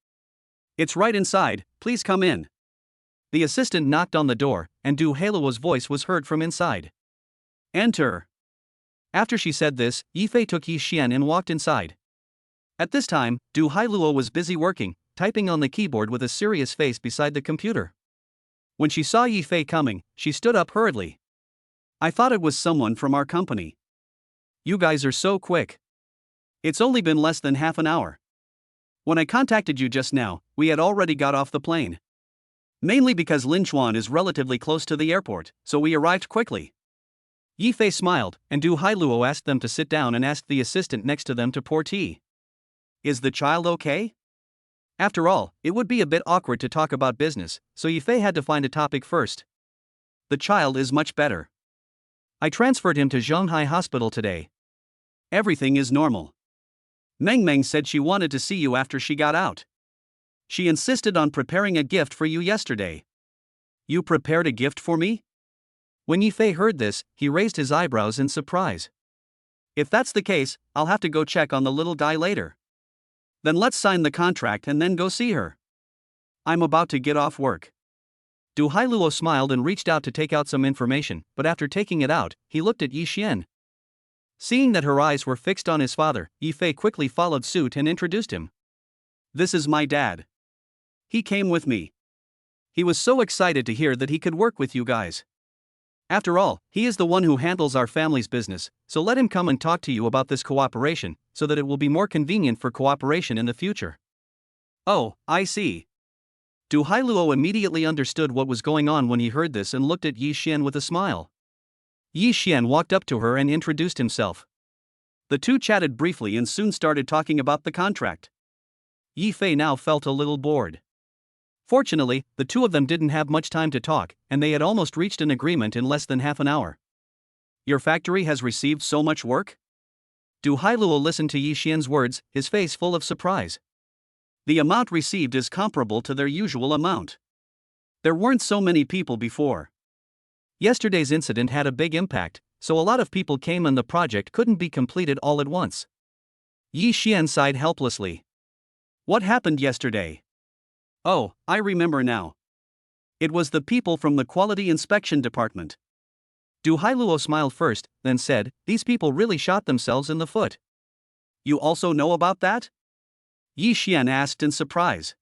It's right inside, please come in. The assistant knocked on the door, and Du Hailuo's voice was heard from inside. Enter. After she said this, Yi Fei took Yi Xian and walked inside. At this time, Du Hailuo was busy working, typing on the keyboard with a serious face beside the computer. When she saw Yi Fei coming, she stood up hurriedly. I thought it was someone from our company. You guys are so quick. It's only been less than half an hour. When I contacted you just now, we had already got off the plane. Mainly because Linchuan is relatively close to the airport, so we arrived quickly. Yi Fei smiled, and Du Hailuo asked them to sit down and asked the assistant next to them to pour tea. Is the child okay? After all, it would be a bit awkward to talk about business, so Yi Fei had to find a topic first. The child is much better. I transferred him to Zhonghai Hospital today. Everything is normal. Meng Meng said she wanted to see you after she got out. She insisted on preparing a gift for you yesterday. You prepared a gift for me? When Yi Fei heard this, he raised his eyebrows in surprise. If that's the case, I'll have to go check on the little guy later. Then let's sign the contract and then go see her. I'm about to get off work. Du Hailuo smiled and reached out to take out some information, but after taking it out, he looked at Yi Xian. Seeing that her eyes were fixed on his father, Yi Fei quickly followed suit and introduced him. This is my dad. He came with me. He was so excited to hear that he could work with you guys. After all, he is the one who handles our family's business, so let him come and talk to you about this cooperation, so that it will be more convenient for cooperation in the future. Oh, I see. Du Hailuo immediately understood what was going on when he heard this and looked at Yi Xian with a smile. Yi Xian walked up to her and introduced himself. The two chatted briefly and soon started talking about the contract. Yi Fei now felt a little bored. Fortunately, the two of them didn't have much time to talk, and they had almost reached an agreement in less than half an hour. Your factory has received so much work? Du Hailuo listened to Yi Xian's words, his face full of surprise. The amount received is comparable to their usual amount. There weren't so many people before. Yesterday's incident had a big impact, so a lot of people came and the project couldn't be completed all at once. Yi Xian sighed helplessly. What happened yesterday? Oh, I remember now. It was the people from the Quality Inspection Department. Du Hailuo smiled first, then said, these people really shot themselves in the foot. You also know about that? Yi Xian asked in surprise.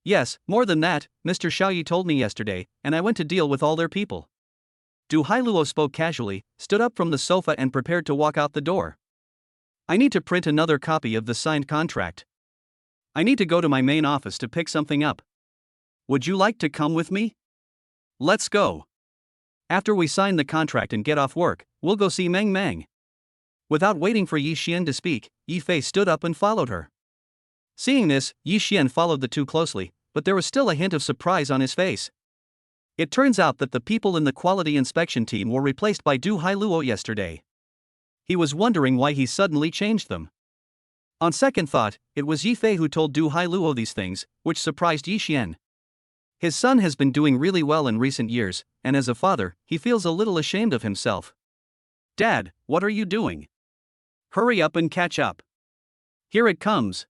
Yes, more than that, Mr. Xiaoyi told me yesterday, and I went to deal with all their people. Du Hailuo spoke casually, stood up from the sofa and prepared to walk out the door. I need to print another copy of the signed contract. I need to go to my main office to pick something up. Would you like to come with me? Let's go. After we sign the contract and get off work, we'll go see Meng Meng. Without waiting for Yi Xian to speak, Yi Fei stood up and followed her. Seeing this, Yi Xian followed the two closely, but there was still a hint of surprise on his face. It turns out that the people in the quality inspection team were replaced by Du Hailuo yesterday. He was wondering why he suddenly changed them. On second thought, it was Yi Fei who told Du Hailuo these things, which surprised Yi Xian. His son has been doing really well in recent years, and as a father, he feels a little ashamed of himself. Dad, what are you doing? Hurry up and catch up. Here it comes.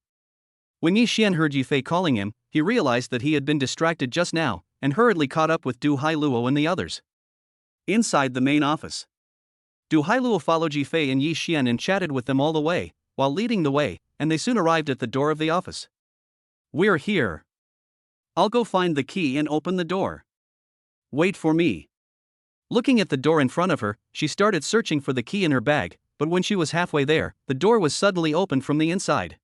When Yi Xian heard Yifei calling him, he realized that he had been distracted just now, and hurriedly caught up with Du Hailuo and the others. Inside the main office, Du Hailuo followed Yifei and Yi Xian and chatted with them all the way, while leading the way, and they soon arrived at the door of the office. "We're here. I'll go find the key and open the door. Wait for me." Looking at the door in front of her, she started searching for the key in her bag, but when she was halfway there, the door was suddenly opened from the inside.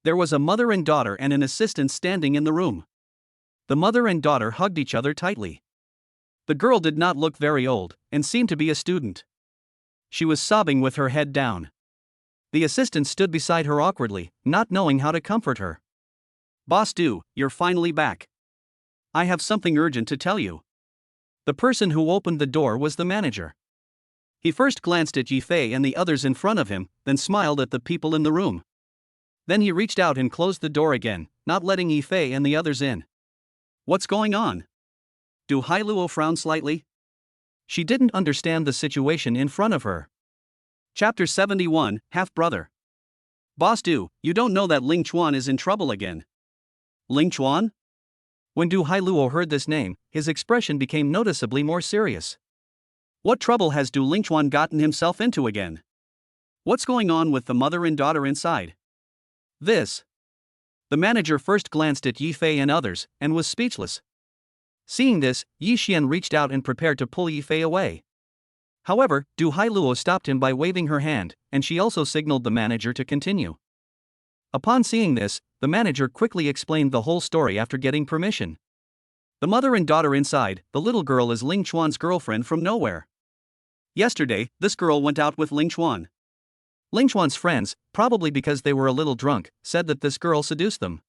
There was a mother and daughter and an assistant standing in the room. The mother and daughter hugged each other tightly. The girl did not look very old, and seemed to be a student. She was sobbing with her head down. The assistant stood beside her awkwardly, not knowing how to comfort her. "Boss Du, you're finally back. I have something urgent to tell you." The person who opened the door was the manager. He first glanced at Yifei and the others in front of him, then smiled at the people in the room. Then he reached out and closed the door again, not letting Yifei and the others in. "What's going on?" Du Hailuo frowned slightly. She didn't understand the situation in front of her. Chapter 71, Half-Brother. "Boss Du, you don't know that Ling Chuan is in trouble again." "Ling Chuan?" When Du Hailuo heard this name, his expression became noticeably more serious. "What trouble has Du Lingchuan gotten himself into again? What's going on with the mother and daughter inside?" This. The manager first glanced at Yifei and others, and was speechless. Seeing this, Yi Xian reached out and prepared to pull Yifei away. However, Du Hailuo stopped him by waving her hand, and she also signaled the manager to continue. Upon seeing this, the manager quickly explained the whole story after getting permission. The mother and daughter inside, the little girl is Ling Chuan's girlfriend from nowhere. Yesterday, this girl went out with Ling Chuan. Ling Chuan's friends, probably because they were a little drunk, said that this girl seduced them.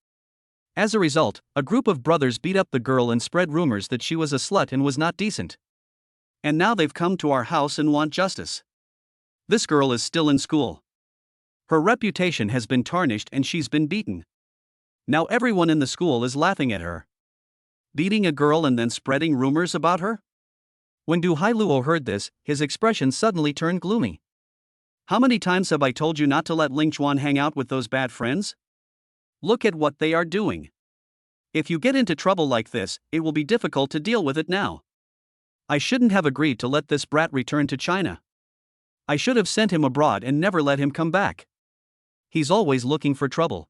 As a result, a group of brothers beat up the girl and spread rumors that she was a slut and was not decent. And now they've come to our house and want justice. This girl is still in school. Her reputation has been tarnished and she's been beaten. Now everyone in the school is laughing at her. Beating a girl and then spreading rumors about her? When Du Hailuo heard this, his expression suddenly turned gloomy. "How many times have I told you not to let Ling Chuan hang out with those bad friends? Look at what they are doing. If you get into trouble like this, it will be difficult to deal with it now. I shouldn't have agreed to let this brat return to China. I should have sent him abroad and never let him come back. He's always looking for trouble.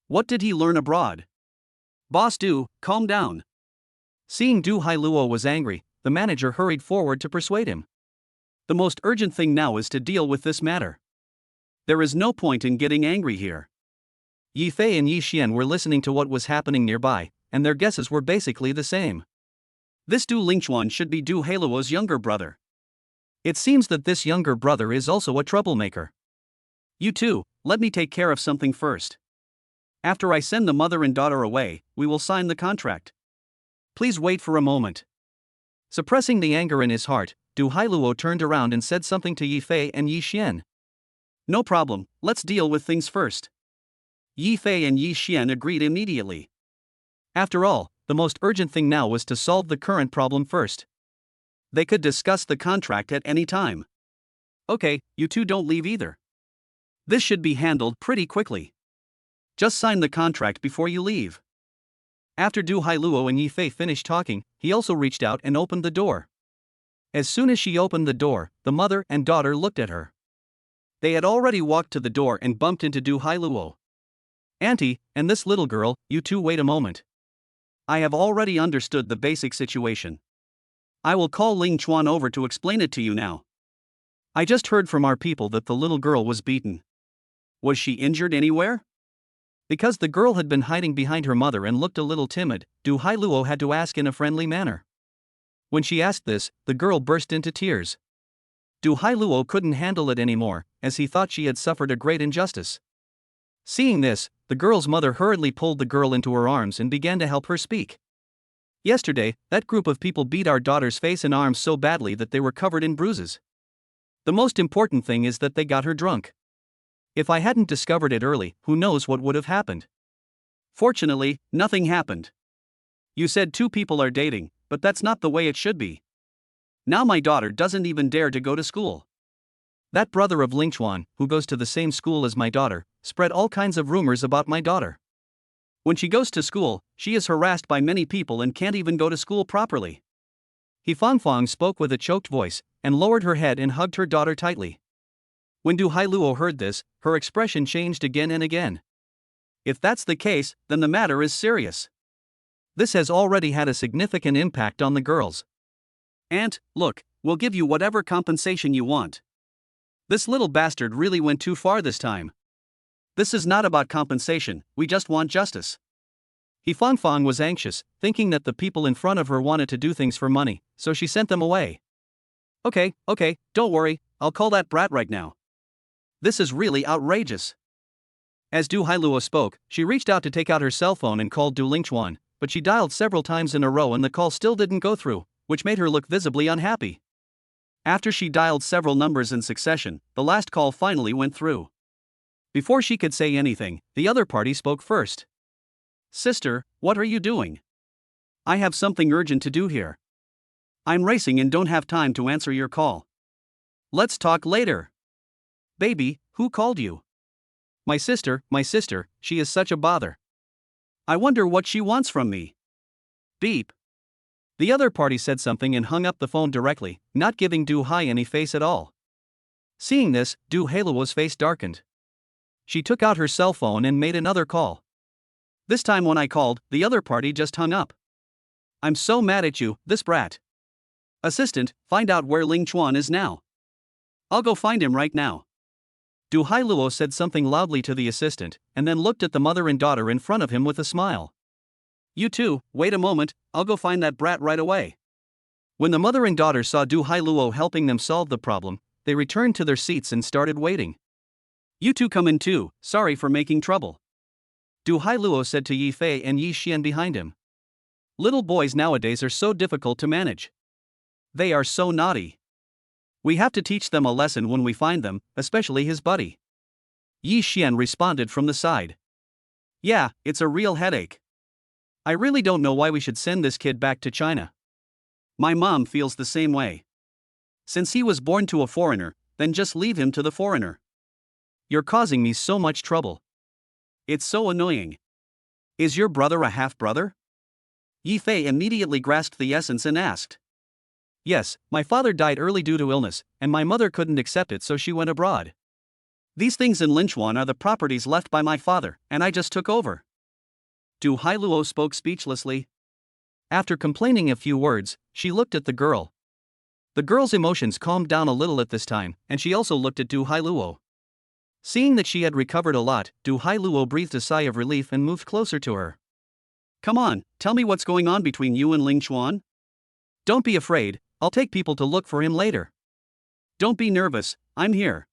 What did he learn abroad?" "Boss Du, calm down." Seeing Du Hailuo was angry, the manager hurried forward to persuade him. "The most urgent thing now is to deal with this matter. There is no point in getting angry here." Yifei and Yi Xian were listening to what was happening nearby, and their guesses were basically the same. This Du Lingchuan should be Du Hailuo's younger brother. It seems that this younger brother is also a troublemaker. "You two, let me take care of something first. After I send the mother and daughter away, we will sign the contract. Please wait for a moment." Suppressing the anger in his heart, Du Hailuo turned around and said something to Yifei and Yi Xian. "No problem, let's deal with things first." Yifei and Yi Xian agreed immediately. After all, the most urgent thing now was to solve the current problem first. They could discuss the contract at any time. "Okay, you two don't leave either. This should be handled pretty quickly. Just sign the contract before you leave." After Du Hailuo and Yifei finished talking, he also reached out and opened the door. As soon as she opened the door, the mother and daughter looked at her. They had already walked to the door and bumped into Du Hailuo. "Auntie, and this little girl, you two wait a moment. I have already understood the basic situation. I will call Ling Chuan over to explain it to you now. I just heard from our people that the little girl was beaten." "Was she injured anywhere?" Because the girl had been hiding behind her mother and looked a little timid, Du Hailuo had to ask in a friendly manner. When she asked this, the girl burst into tears. Du Hailuo couldn't handle it anymore, as he thought she had suffered a great injustice. Seeing this, the girl's mother hurriedly pulled the girl into her arms and began to help her speak. "Yesterday, that group of people beat our daughter's face and arms so badly that they were covered in bruises. The most important thing is that they got her drunk. If I hadn't discovered it early, who knows what would have happened. Fortunately, nothing happened. You said two people are dating, but that's not the way it should be. Now my daughter doesn't even dare to go to school." That brother of Lingchuan, who goes to the same school as my daughter, spread all kinds of rumors about my daughter. When she goes to school, she is harassed by many people and can't even go to school properly. He Fangfang spoke with a choked voice, and lowered her head and hugged her daughter tightly. When Du Hailuo heard this, her expression changed again and again. If that's the case, then the matter is serious. This has already had a significant impact on the girls. Aunt, look, we'll give you whatever compensation you want. This little bastard really went too far this time. This is not about compensation, we just want justice. He Fangfang was anxious, thinking that the people in front of her wanted to do things for money, so she sent them away. Okay, don't worry, I'll call that brat right now. This is really outrageous. As Du Hailuo spoke, she reached out to take out her cell phone and called Du Lingchuan, but she dialed several times in a row and the call still didn't go through, which made her look visibly unhappy. After she dialed several numbers in succession, the last call finally went through. Before she could say anything, the other party spoke first. Sister, what are you doing? I have something urgent to do here. I'm racing and don't have time to answer your call. Let's talk later. Baby, who called you? My sister, she is such a bother. I wonder what she wants from me. Beep. The other party said something and hung up the phone directly, not giving Du Hai any face at all. Seeing this, Du Hailuo's face darkened. She took out her cell phone and made another call. This time when I called, the other party just hung up. I'm so mad at you, this brat. Assistant, find out where Ling Chuan is now. I'll go find him right now. Du Hailuo said something loudly to the assistant, and then looked at the mother and daughter in front of him with a smile. You two, wait a moment, I'll go find that brat right away. When the mother and daughter saw Du Hailuo helping them solve the problem, they returned to their seats and started waiting. You two come in too, sorry for making trouble. Du Hailuo said to Yi Fei and Yi Xian behind him. Little boys nowadays are so difficult to manage. They are so naughty. We have to teach them a lesson when we find them, especially his buddy. Yi Xian responded from the side. Yeah, it's a real headache. I really don't know why we should send this kid back to China. My mom feels the same way. Since he was born to a foreigner, then just leave him to the foreigner. You're causing me so much trouble. It's so annoying. Is your brother a half-brother? Yi Fei immediately grasped the essence and asked. Yes, my father died early due to illness, and my mother couldn't accept it so she went abroad. These things in Linchuan are the properties left by my father, and I just took over. Du Hailuo spoke speechlessly. After complaining a few words, she looked at the girl. The girl's emotions calmed down a little at this time, and she also looked at Du Hailuo. Seeing that she had recovered a lot, Du Hailuo breathed a sigh of relief and moved closer to her. Come on, tell me what's going on between you and Ling Chuan. Don't be afraid, I'll take people to look for him later. Don't be nervous, I'm here.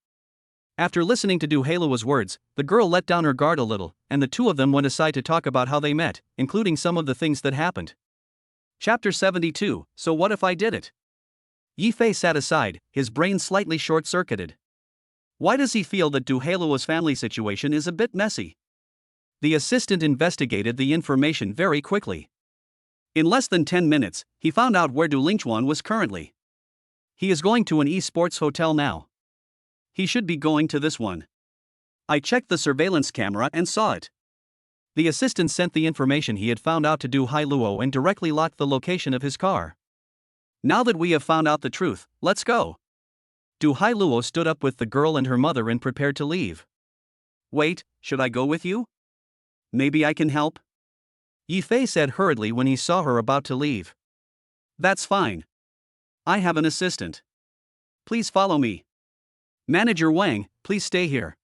After listening to Du Hailuo's words, the girl let down her guard a little, and the two of them went aside to talk about how they met, including some of the things that happened. Chapter 72, So What If I Did It? Yi Fei sat aside, his brain slightly short-circuited. Why does he feel that Du Hailuo's family situation is a bit messy? The assistant investigated the information very quickly. In less than 10 minutes, he found out where Du Lingchuan was currently. He is going to an esports hotel now. He should be going to this one. I checked the surveillance camera and saw it. The assistant sent the information he had found out to Du Hailuo and directly locked the location of his car. Now that we have found out the truth, let's go. Du Hailuo stood up with the girl and her mother and prepared to leave. Wait, should I go with you? Maybe I can help? Yi Fei said hurriedly when he saw her about to leave. That's fine. I have an assistant. Please follow me. Manager Wang, please stay here.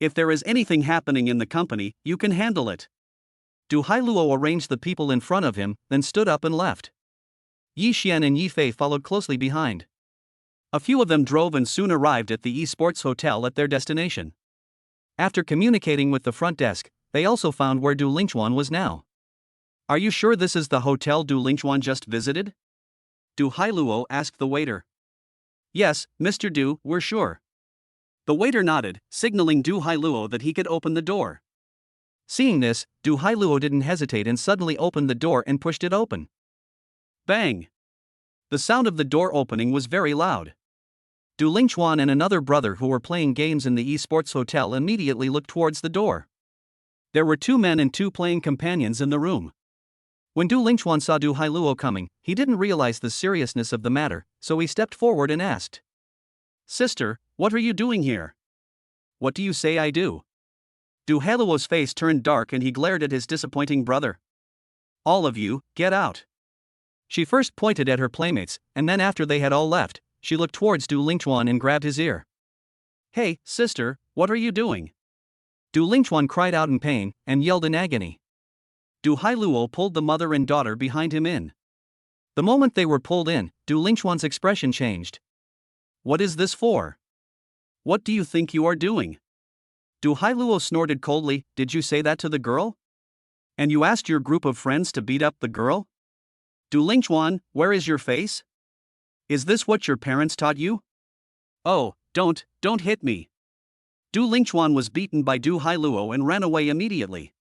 If there is anything happening in the company, you can handle it. Du Hailuo arranged the people in front of him, then stood up and left. Yi Xian and Yi Fei followed closely behind. A few of them drove and soon arrived at the esports hotel at their destination. After communicating with the front desk, they also found where Du Lingchuan was now. Are you sure this is the hotel Du Lingchuan just visited? Du Hailuo asked the waiter. Yes, Mr. Du, we're sure. The waiter nodded, signaling Du Hailuo that he could open the door. Seeing this, Du Hailuo didn't hesitate and suddenly opened the door and pushed it open. Bang! The sound of the door opening was very loud. Du Lingchuan and another brother who were playing games in the esports hotel immediately looked towards the door. There were 2 men and 2 playing companions in the room. When Du Lingchuan saw Du Hailuo coming, he didn't realize the seriousness of the matter, so he stepped forward and asked, "Sister, what are you doing here? What do you say I do?" Du Hailuo's face turned dark and he glared at his disappointing brother. "All of you, get out." She first pointed at her playmates, and then after they had all left, she looked towards Du Lingchuan and grabbed his ear. "Hey, sister, what are you doing?" Du Lingchuan cried out in pain and yelled in agony. Du Hailuo pulled the mother and daughter behind him in. The moment they were pulled in, Du Lingchuan's expression changed. "What is this for? What do you think you are doing?" Du Hailuo snorted coldly, "Did you say that to the girl? And you asked your group of friends to beat up the girl? Du Lingchuan, where is your face? Is this what your parents taught you? Oh, don't hit me." Du Lingchuan was beaten by Du Hailuo and ran away immediately.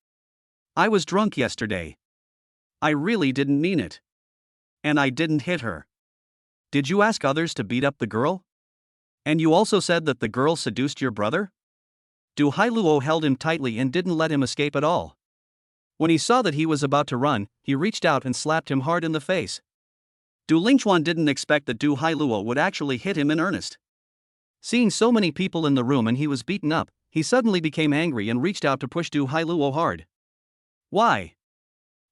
"I was drunk yesterday. I really didn't mean it. And I didn't hit her. Did you ask others to beat up the girl? And you also said that the girl seduced your brother?" Du Hailuo held him tightly and didn't let him escape at all. When he saw that he was about to run, he reached out and slapped him hard in the face. Du Lingchuan didn't expect that Du Hailuo would actually hit him in earnest. Seeing so many people in the room and he was beaten up, he suddenly became angry and reached out to push Du Hailuo hard. Why?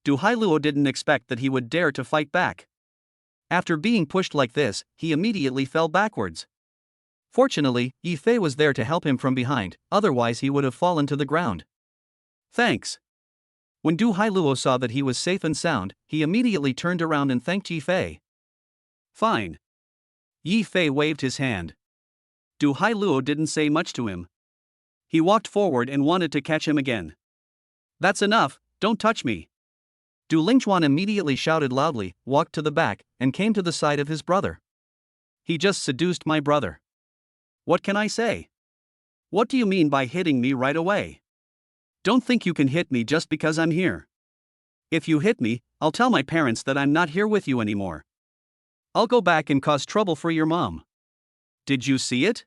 Du Hailuo didn't expect that he would dare to fight back. After being pushed like this, he immediately fell backwards. Fortunately, Yi Fei was there to help him from behind, otherwise he would have fallen to the ground. "Thanks." When Du Hailuo saw that he was safe and sound, he immediately turned around and thanked Yi Fei. "Fine." Yi Fei waved his hand. Du Hailuo didn't say much to him. He walked forward and wanted to catch him again. "That's enough, don't touch me." Du Lingchuan immediately shouted loudly, walked to the back, and came to the side of his brother. "He just seduced my brother. What can I say? What do you mean by hitting me right away? Don't think you can hit me just because I'm here. If you hit me, I'll tell my parents that I'm not here with you anymore. I'll go back and cause trouble for your mom. Did you see it?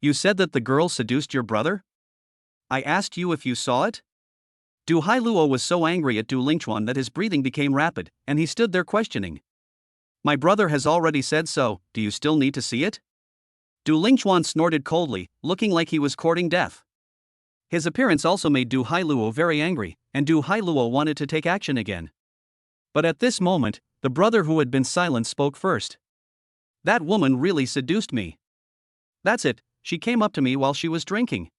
You said that the girl seduced your brother? I asked you if you saw it?" Du Hailuo was so angry at Du Lingchuan that his breathing became rapid, and he stood there questioning. "My brother has already said so, do you still need to see it?" Du Lingchuan snorted coldly, looking like he was courting death. His appearance also made Du Hailuo very angry, and Du Hailuo wanted to take action again. But at this moment, the brother who had been silent spoke first. "That woman really seduced me. That's it, she came up to me while she was drinking.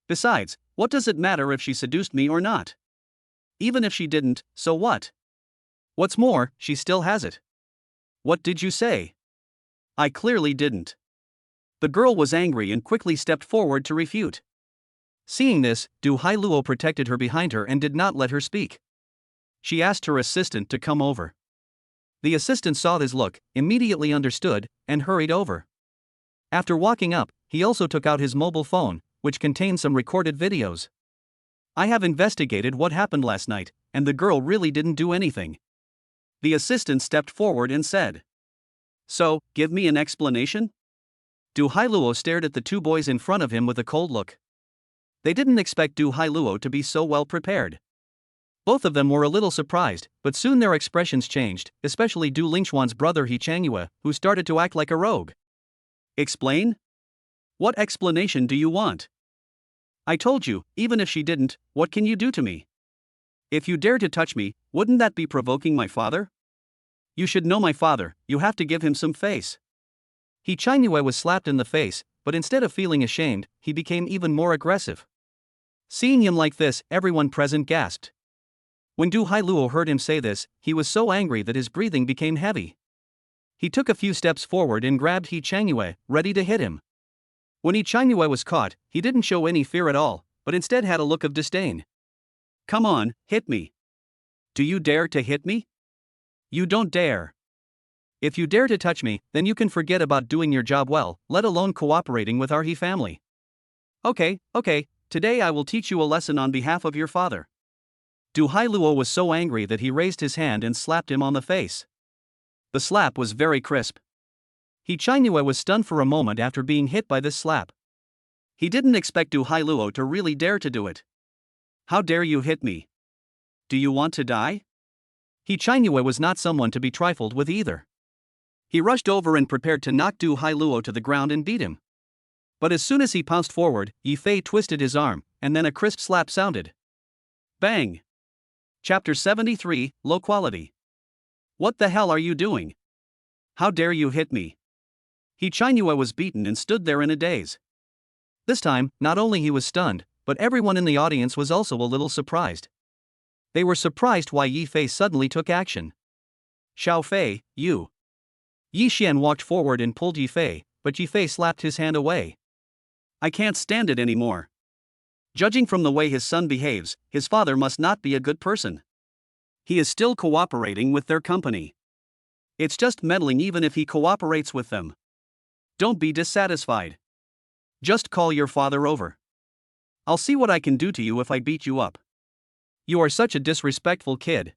Besides, what does it matter if she seduced me or not? Even if she didn't, so what? What's more, she still has it." "What did you say?" "I clearly didn't." The girl was angry and quickly stepped forward to refute. Seeing this, Du Hailuo protected her behind her and did not let her speak. She asked her assistant to come over. The assistant saw this look, immediately understood, and hurried over. After walking up, he also took out his mobile phone, which contained some recorded videos. "I have investigated what happened last night, and the girl really didn't do anything." The assistant stepped forward and said. "So, give me an explanation?" Du Hailuo stared at the 2 boys in front of him with a cold look. They didn't expect Du Hailuo to be so well prepared. Both of them were a little surprised, but soon their expressions changed, especially Du Lingchuan's brother He Changyue, who started to act like a rogue. "Explain? What explanation do you want? I told you, even if she didn't, what can you do to me? If you dare to touch me, wouldn't that be provoking my father? You should know my father, you have to give him some face." He Changyue was slapped in the face, but instead of feeling ashamed, he became even more aggressive. Seeing him like this, everyone present gasped. When Du Hailuo heard him say this, he was so angry that his breathing became heavy. He took a few steps forward and grabbed He Changyue, ready to hit him. When He Changyue was caught, he didn't show any fear at all, but instead had a look of disdain. "Come on, hit me. Do you dare to hit me? You don't dare. If you dare to touch me, then you can forget about doing your job well, let alone cooperating with our He family. Okay, today I will teach you a lesson on behalf of your father." Du Hailuo was so angry that he raised his hand and slapped him on the face. The slap was very crisp. He Changyue was stunned for a moment after being hit by this slap. He didn't expect Du Hailuo to really dare to do it. How dare you hit me? Do you want to die? He Chinua was not someone to be trifled with either. He rushed over and prepared to knock Du Hailuo to the ground and beat him. But as soon as he pounced forward, Yi Fei twisted his arm, and then a crisp slap sounded. Bang! Chapter 73, Low Quality. What the hell are you doing? How dare you hit me? He Chinua was beaten and stood there in a daze. This time, not only he was stunned, but everyone in the audience was also a little surprised. They were surprised why Yi Fei suddenly took action. Xiao Fei, you. Yi Xian walked forward and pulled Yi Fei, but Yi Fei slapped his hand away. I can't stand it anymore. Judging from the way his son behaves, his father must not be a good person. He is still cooperating with their company. It's just meddling even if he cooperates with them. Don't be dissatisfied. Just call your father over. I'll see what I can do to you if I beat you up. You are such a disrespectful kid.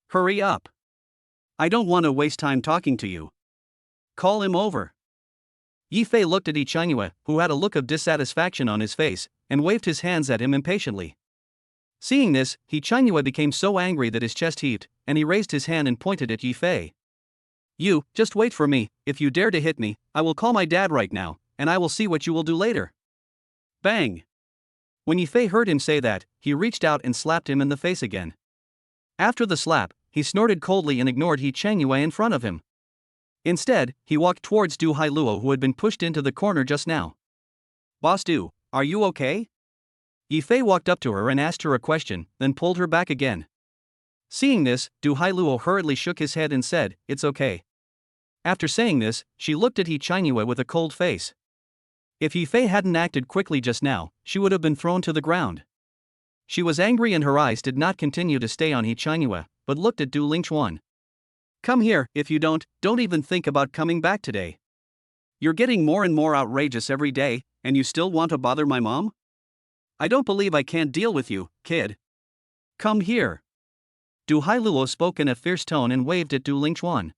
Hurry up. I don't want to waste time talking to you. Call him over. Yi Fei looked at Yi Chinua, who had a look of dissatisfaction on his face, and waved his hands at him impatiently. Seeing this, Yi Chinua became so angry that his chest heaved, and he raised his hand and pointed at Yi Fei. You, just wait for me. If you dare to hit me, I will call my dad right now, and I will see what you will do later. Bang! When Yi Fei heard him say that, he reached out and slapped him in the face again. After the slap, he snorted coldly and ignored Yi Chinua in front of him. Instead, he walked towards Du Hailuo, who had been pushed into the corner just now. Boss Du, are you okay? Yi Fei walked up to her and asked her a question, then pulled her back again. Seeing this, Du Hailuo hurriedly shook his head and said, "It's okay." After saying this, she looked at Yi Chinua with a cold face. If Yi Fei hadn't acted quickly just now, she would have been thrown to the ground. She was angry and her eyes did not continue to stay on Yi Chinua, but looked at Du Lingchuan. Come here. If you don't even think about coming back today. You're getting more and more outrageous every day, and you still want to bother my mom? I don't believe I can't deal with you, kid. Come here. Du Hailuo spoke in a fierce tone and waved at Du Lingchuan.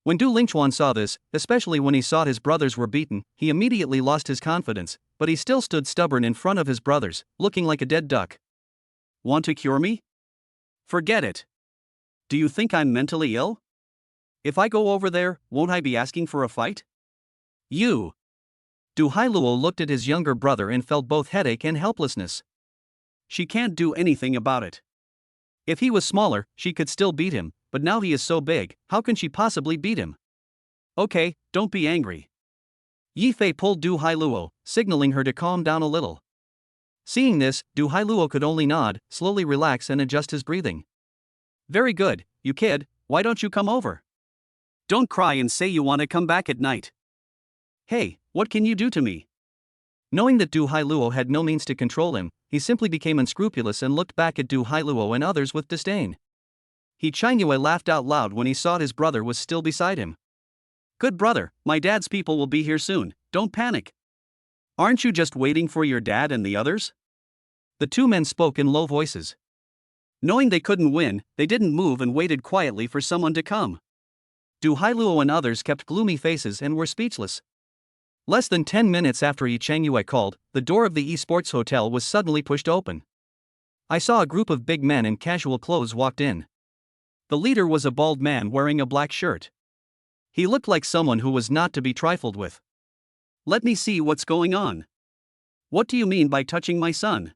When Du Lingchuan saw this, especially when he saw his brothers were beaten, he immediately lost his confidence, but he still stood stubborn in front of his brothers, looking like a dead duck. Want to cure me? Forget it. Do you think I'm mentally ill? If I go over there, won't I be asking for a fight? You. Du Hailuo looked at his younger brother and felt both headache and helplessness. She can't do anything about it. If he was smaller, she could still beat him, but now he is so big, how can she possibly beat him? Okay, don't be angry. Yi Fei pulled Du Hailuo, signaling her to calm down a little. Seeing this, Du Hailuo could only nod, slowly relax and adjust his breathing. Very good, you kid, why don't you come over? Don't cry and say you want to come back at night. Hey, what can you do to me? Knowing that Du Hailuo had no means to control him, he simply became unscrupulous and looked back at Du Hailuo and others with disdain. Yi Chinua laughed out loud when he saw his brother was still beside him. Good brother, my dad's people will be here soon, don't panic. Aren't you just waiting for your dad and the others? The two men spoke in low voices. Knowing they couldn't win, they didn't move and waited quietly for someone to come. Du Hailuo and others kept gloomy faces and were speechless. Less than 10 minutes after Yi Chinua called, the door of the esports hotel was suddenly pushed open. I saw a group of big men in casual clothes walked in. The leader was a bald man wearing a black shirt. He looked like someone who was not to be trifled with. Let me see what's going on. What do you mean by touching my son?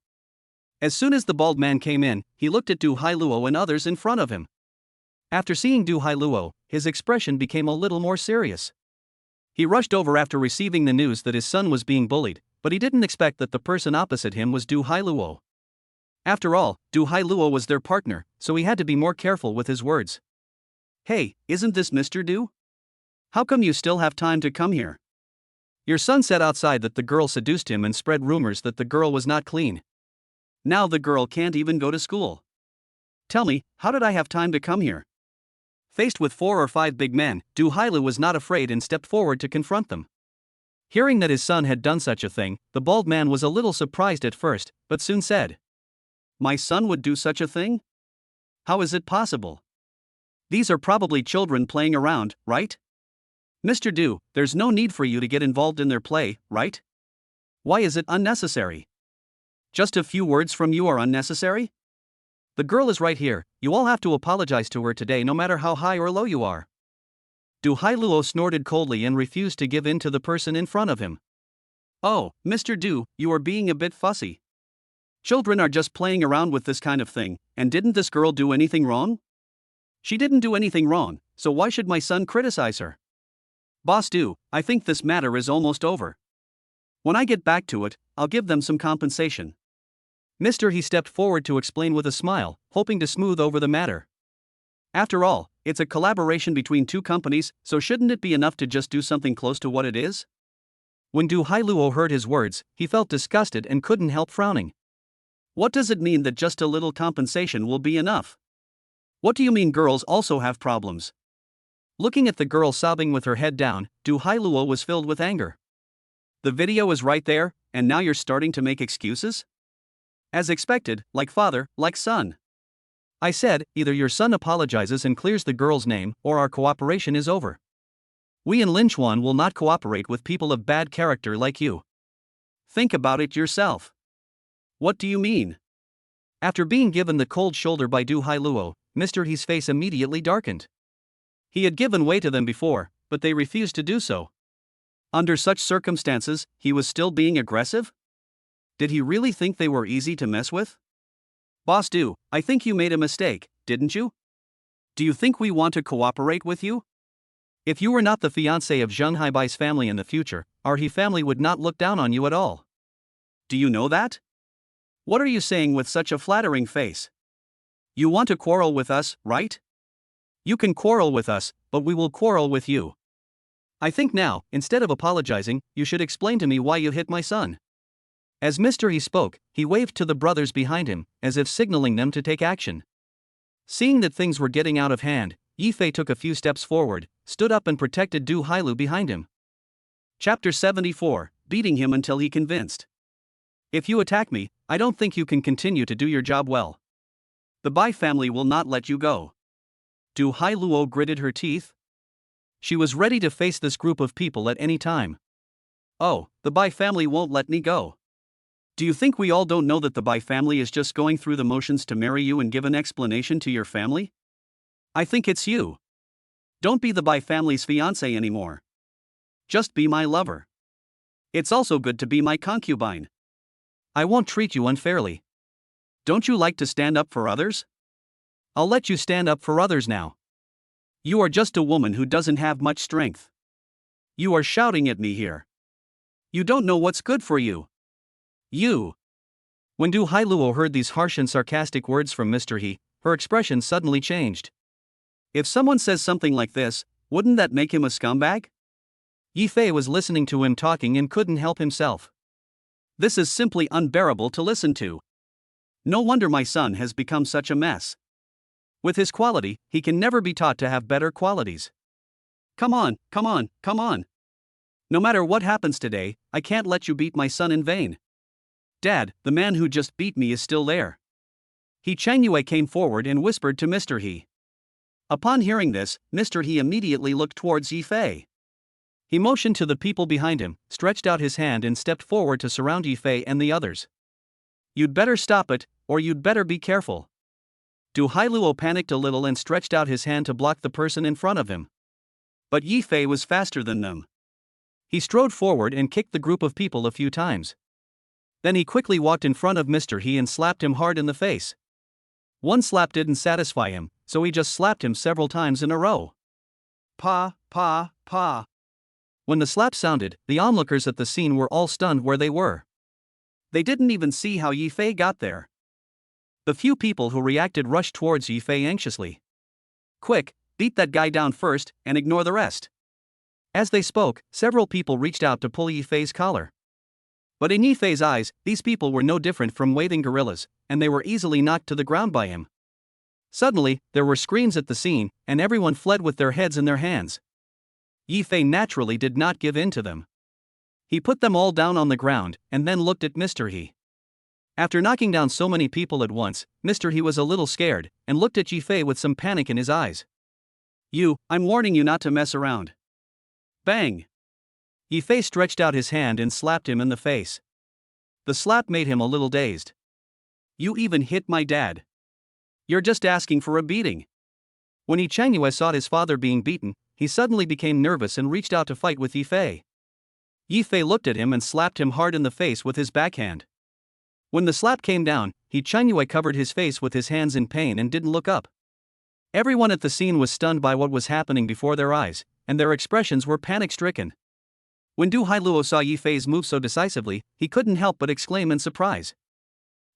As soon as the bald man came in, he looked at Du Hailuo and others in front of him. After seeing Du Hailuo, his expression became a little more serious. He rushed over after receiving the news that his son was being bullied, but he didn't expect that the person opposite him was Du Hailuo. After all, Du Hailuo was their partner, so he had to be more careful with his words. Hey, isn't this Mr. Du? How come you still have time to come here? Your son said outside that the girl seduced him and spread rumors that the girl was not clean. Now the girl can't even go to school. Tell me, how did I have time to come here? Faced with 4 or 5 big men, Du Hailuo was not afraid and stepped forward to confront them. Hearing that his son had done such a thing, the bald man was a little surprised at first, but soon said, My son would do such a thing? How is it possible? These are probably children playing around, right? Mr. Du, there's no need for you to get involved in their play, right? Why is it unnecessary? Just a few words from you are unnecessary? The girl is right here, you all have to apologize to her today no matter how high or low you are. Du Hailuo snorted coldly and refused to give in to the person in front of him. Oh, Mr. Du, you are being a bit fussy. Children are just playing around with this kind of thing, and didn't this girl do anything wrong? She didn't do anything wrong, so why should my son criticize her? Boss Du, I think this matter is almost over. When I get back to it, I'll give them some compensation. Mr. He stepped forward to explain with a smile, hoping to smooth over the matter. After all, it's a collaboration between two companies, so shouldn't it be enough to just do something close to what it is? When Du Hailuo heard his words, he felt disgusted and couldn't help frowning. What does it mean that just a little compensation will be enough? What do you mean girls also have problems? Looking at the girl sobbing with her head down, Du Hailuo was filled with anger. The video is right there, and now you're starting to make excuses? As expected, like father, like son. I said, either your son apologizes and clears the girl's name, or our cooperation is over. We in Linchuan will not cooperate with people of bad character like you. Think about it yourself. What do you mean? After being given the cold shoulder by Du Hailuo, Mr. He's face immediately darkened. He had given way to them before, but they refused to do so. Under such circumstances, he was still being aggressive? Did he really think they were easy to mess with? Boss Du, I think you made a mistake, didn't you? Do you think we want to cooperate with you? If you were not the fiancé of Zheng Haibai's family in the future, our He family would not look down on you at all. Do you know that? What are you saying with such a flattering face? You want to quarrel with us, right? You can quarrel with us, but we will quarrel with you. I think now, instead of apologizing, you should explain to me why you hit my son. As Mr. He spoke, he waved to the brothers behind him, as if signaling them to take action. Seeing that things were getting out of hand, Yifei took a few steps forward, stood up and protected Du Hailu behind him. Chapter 74, Beating Him Until He Convinced. If you attack me, I don't think you can continue to do your job well. The Bai family will not let you go. Du Hailuo gritted her teeth. She was ready to face this group of people at any time. Oh, the Bai family won't let me go. Do you think we all don't know that the Bai family is just going through the motions to marry you and give an explanation to your family? I think it's you. Don't be the Bai family's fiancé anymore. Just be my lover. It's also good to be my concubine. I won't treat you unfairly. Don't you like to stand up for others? I'll let you stand up for others now. You are just a woman who doesn't have much strength. You are shouting at me here. You don't know what's good for you. You. When Du Hailuo heard these harsh and sarcastic words from Mr. He, her expression suddenly changed. If someone says something like this, wouldn't that make him a scumbag? Yifei was listening to him talking and couldn't help himself. This is simply unbearable to listen to. No wonder my son has become such a mess. With his quality, he can never be taught to have better qualities. Come on, come on, come on. No matter what happens today, I can't let you beat my son in vain. Dad, the man who just beat me is still there. He Changyue came forward and whispered to Mr. He. Upon hearing this, Mr. He immediately looked towards Yifei. He motioned to the people behind him, stretched out his hand and stepped forward to surround Yifei and the others. You'd better stop it, or you'd better be careful. Du Hailuo panicked a little and stretched out his hand to block the person in front of him. But Yifei was faster than them. He strode forward and kicked the group of people a few times. Then he quickly walked in front of Mr. He and slapped him hard in the face. One slap didn't satisfy him, so he just slapped him several times in a row. Pa, pa, pa. When the slap sounded, the onlookers at the scene were all stunned where they were. They didn't even see how Yifei got there. The few people who reacted rushed towards Yifei anxiously. Quick, beat that guy down first, and ignore the rest. As they spoke, several people reached out to pull Yifei's collar. But in Yifei's eyes, these people were no different from waiting gorillas, and they were easily knocked to the ground by him. Suddenly, there were screams at the scene, and everyone fled with their heads in their hands. Yifei naturally did not give in to them. He put them all down on the ground, and then looked at Mr. He. After knocking down so many people at once, Mr. He was a little scared, and looked at Yifei with some panic in his eyes. I'm warning you not to mess around. Bang! Yifei stretched out his hand and slapped him in the face. The slap made him a little dazed. You even hit my dad. You're just asking for a beating. When Yi Changyue saw his father being beaten, he suddenly became nervous and reached out to fight with Yi Fei. Yi Fei looked at him and slapped him hard in the face with his backhand. When the slap came down, Yi Changyue covered his face with his hands in pain and didn't look up. Everyone at the scene was stunned by what was happening before their eyes, and their expressions were panic-stricken. When Du Hailuo saw Yi Fei's move so decisively, he couldn't help but exclaim in surprise.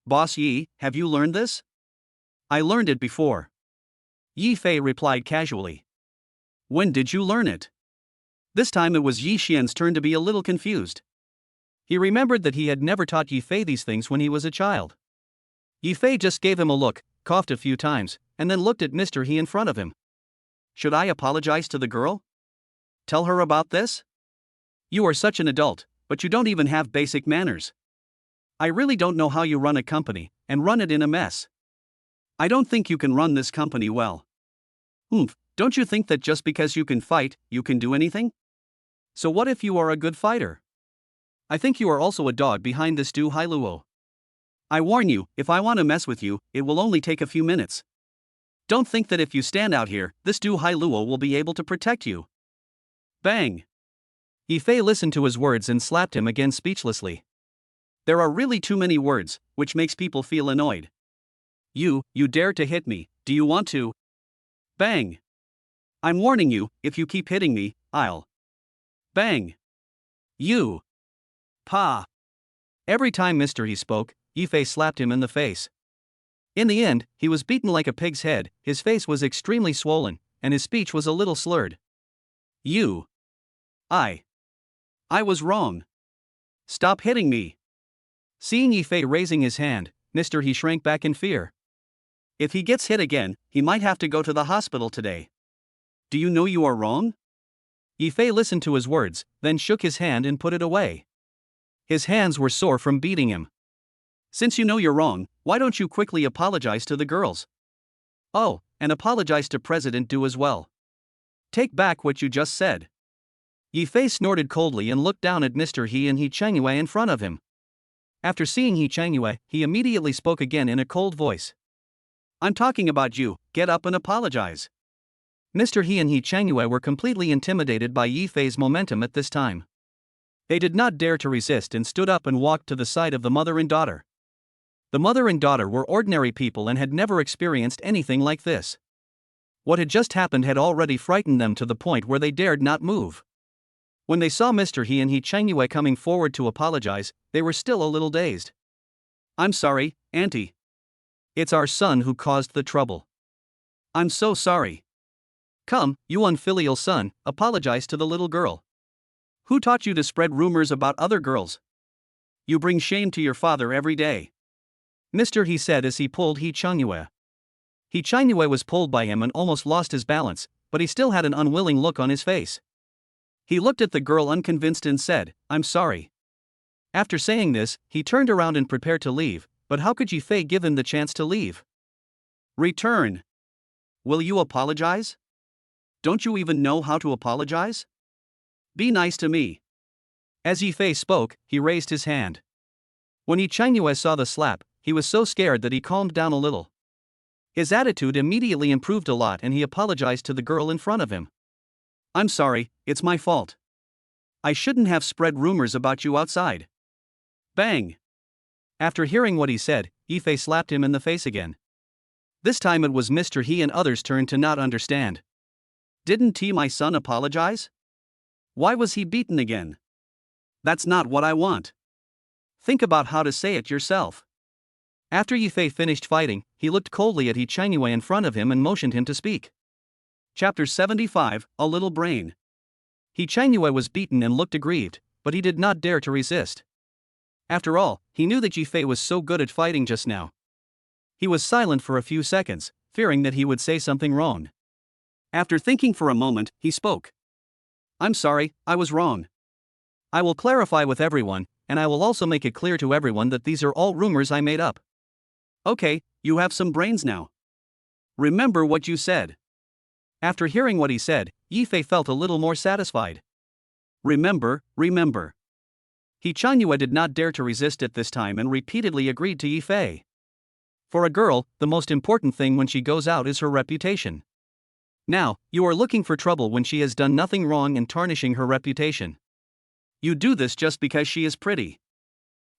Boss Yi, have you learned this? I learned it before. Yi Fei replied casually. When did you learn it? This time it was Yi Xian's turn to be a little confused. He remembered that he had never taught Yi Fei these things when he was a child. Yi Fei just gave him a look, coughed a few times, and then looked at Mr. He in front of him. Should I apologize to the girl? Tell her about this? You are such an adult, but you don't even have basic manners. I really don't know how you run a company, and run it in a mess. I don't think you can run this company well. Don't you think that just because you can fight, you can do anything? So what if you are a good fighter? I think you are also a dog behind this Du Hailuo. I warn you, if I want to mess with you, it will only take a few minutes. Don't think that if you stand out here, this Du Hailuo will be able to protect you. Bang! Yi Fei listened to his words and slapped him again speechlessly. There are really too many words, which makes people feel annoyed. You dare to hit me, do you want to? Bang! I'm warning you, if you keep hitting me, I'll. Bang! You! Pa! Every time Mr. He spoke, Yi Fei slapped him in the face. In the end, he was beaten like a pig's head, his face was extremely swollen, and his speech was a little slurred. I was wrong. Stop hitting me. Seeing Yi Fei raising his hand, Mr. He shrank back in fear. If he gets hit again, he might have to go to the hospital today. Do you know you are wrong? Yi Fei listened to his words, then shook his hand and put it away. His hands were sore from beating him. Since you know you're wrong, why don't you quickly apologize to the girls? Oh, and apologize to President Du as well. Take back what you just said. Yi Fei snorted coldly and looked down at Mr. He and Yi Changyue in front of him. After seeing Yi Changyue, he immediately spoke again in a cold voice. I'm talking about you, get up and apologize. Mr. He and Yi Changyue were completely intimidated by Yi Fei's momentum at this time. They did not dare to resist and stood up and walked to the side of the mother and daughter. The mother and daughter were ordinary people and had never experienced anything like this. What had just happened had already frightened them to the point where they dared not move. When they saw Mr. He and Yi Changyue coming forward to apologize, they were still a little dazed. I'm sorry, Auntie. It's our son who caused the trouble. I'm so sorry. Come, you unfilial son, apologize to the little girl. Who taught you to spread rumors about other girls? You bring shame to your father every day. Mr. He said as he pulled Yi Changyue. Yi Changyue was pulled by him and almost lost his balance, but he still had an unwilling look on his face. He looked at the girl unconvinced and said, I'm sorry. After saying this, he turned around and prepared to leave, but how could Yi Fei give him the chance to leave? Return. Will you apologize? Don't you even know how to apologize? Be nice to me. As Yi Fei spoke, he raised his hand. When Yi Changyue saw the slap, he was so scared that he calmed down a little. His attitude immediately improved a lot and he apologized to the girl in front of him. I'm sorry, it's my fault. I shouldn't have spread rumors about you outside. Bang! After hearing what he said, Yi Fei slapped him in the face again. This time it was Mr. He and others' turn to not understand. Didn't my son apologize? Why was he beaten again? That's not what I want. Think about how to say it yourself. After Yi Fei finished fighting, he looked coldly at Yi Changyue in front of him and motioned him to speak. Chapter 75, A Little Brain. Yi Changyue was beaten and looked aggrieved, but he did not dare to resist. After all, he knew that Yi Fei was so good at fighting just now. He was silent for a few seconds, fearing that he would say something wrong. After thinking for a moment, he spoke. I'm sorry, I was wrong. I will clarify with everyone, and I will also make it clear to everyone that these are all rumors I made up. Okay, you have some brains now. Remember what you said. After hearing what he said, Yi Fei felt a little more satisfied. Remember. He Chanyue did not dare to resist at this time and repeatedly agreed to Yifei. For a girl, the most important thing when she goes out is her reputation. Now, you are looking for trouble when she has done nothing wrong and tarnishing her reputation. You do this just because she is pretty.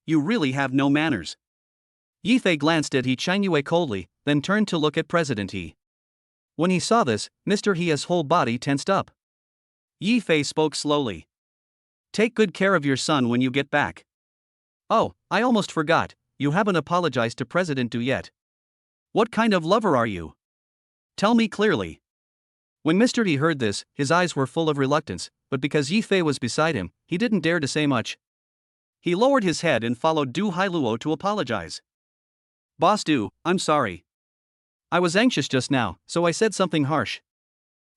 You really have no manners. Yifei glanced at He Chanyue coldly, then turned to look at President He. When he saw this, Mr. He's whole body tensed up. Yifei spoke slowly. Take good care of your son when you get back. Oh, I almost forgot, you haven't apologized to President Du yet. What kind of lover are you? Tell me clearly. When Mr. He heard this, his eyes were full of reluctance, but because Yifei was beside him, he didn't dare to say much. He lowered his head and followed Du Hailuo to apologize. Boss Du, I'm sorry. I was anxious just now, so I said something harsh.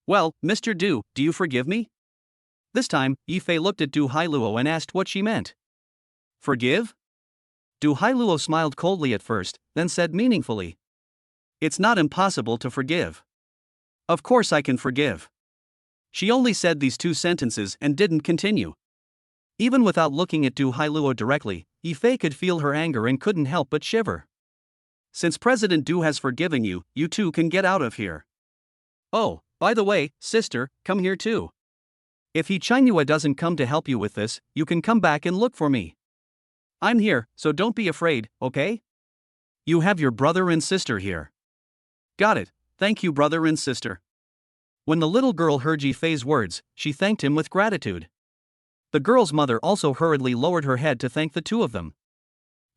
Well, Mr. Du, do you forgive me? This time, Yifei looked at Du Hailuo and asked what she meant. Forgive? Du Hailuo smiled coldly at first, then said meaningfully. It's not impossible to forgive. Of course I can forgive. She only said these two sentences and didn't continue. Even without looking at Du Hailuo directly, Yifei could feel her anger and couldn't help but shiver. Since President Du has forgiven you, you two can get out of here. Oh, by the way, sister, come here too. If He Chanyue doesn't come to help you with this, you can come back and look for me. I'm here, so don't be afraid, okay? You have your brother and sister here. Got it, thank you brother and sister. When the little girl heard Yifei's words, she thanked him with gratitude. The girl's mother also hurriedly lowered her head to thank the two of them.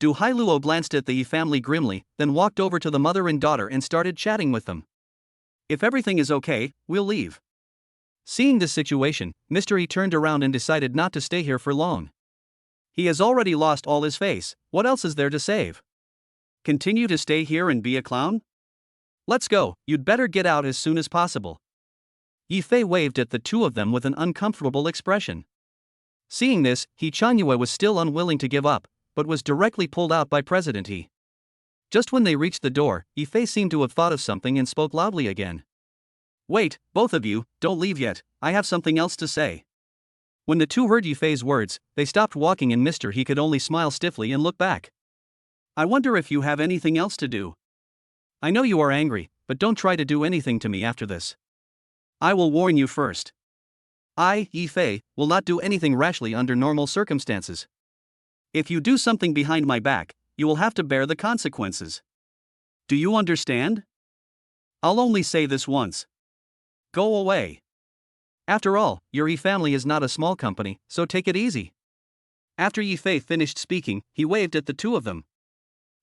Du Hailuo glanced at the Yi family grimly, then walked over to the mother and daughter and started chatting with them. If everything is okay, we'll leave. Seeing this situation, Mr. Yi turned around and decided not to stay here for long. He has already lost all his face, what else is there to save? Continue to stay here and be a clown? Let's go, you'd better get out as soon as possible. Yifei waved at the two of them with an uncomfortable expression. Seeing this, He Chanyue was still unwilling to give up, but was directly pulled out by President He. Just when they reached the door, Yifei seemed to have thought of something and spoke loudly again. Wait, both of you, don't leave yet, I have something else to say. When the two heard Yifei's words, they stopped walking and Mr. He could only smile stiffly and look back. I wonder if you have anything else to do. I know you are angry, but don't try to do anything to me after this. I will warn you first. I, Yifei, will not do anything rashly under normal circumstances. If you do something behind my back, you will have to bear the consequences. Do you understand? I'll only say this once. Go away. After all, your Yi family is not a small company, so take it easy. After Yifei finished speaking, he waved at the two of them.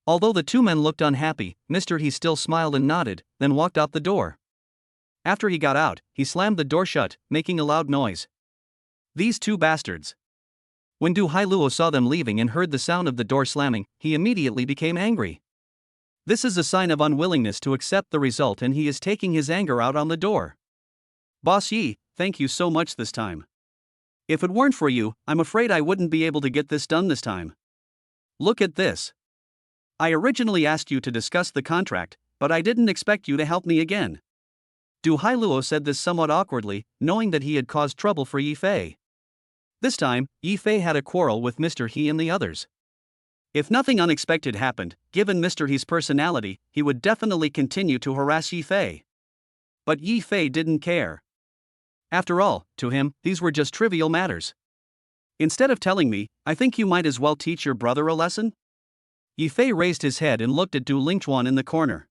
Although the two men looked unhappy, Mr. He still smiled and nodded, then walked out the door. After he got out, he slammed the door shut, making a loud noise. These two bastards. When Du Hailuo saw them leaving and heard the sound of the door slamming, he immediately became angry. This is a sign of unwillingness to accept the result and he is taking his anger out on the door. Boss Yi, thank you so much this time. If it weren't for you, I'm afraid I wouldn't be able to get this done this time. Look at this. I originally asked you to discuss the contract, but I didn't expect you to help me again. Du Hailuo said this somewhat awkwardly, knowing that he had caused trouble for Yifei. This time, Yifei had a quarrel with Mr. He and the others. If nothing unexpected happened, given Mr. He's personality, he would definitely continue to harass Yifei. But Yifei didn't care. After all, to him, these were just trivial matters. Instead of telling me, I think you might as well teach your brother a lesson? Yifei raised his head and looked at Du Lingchuan in the corner.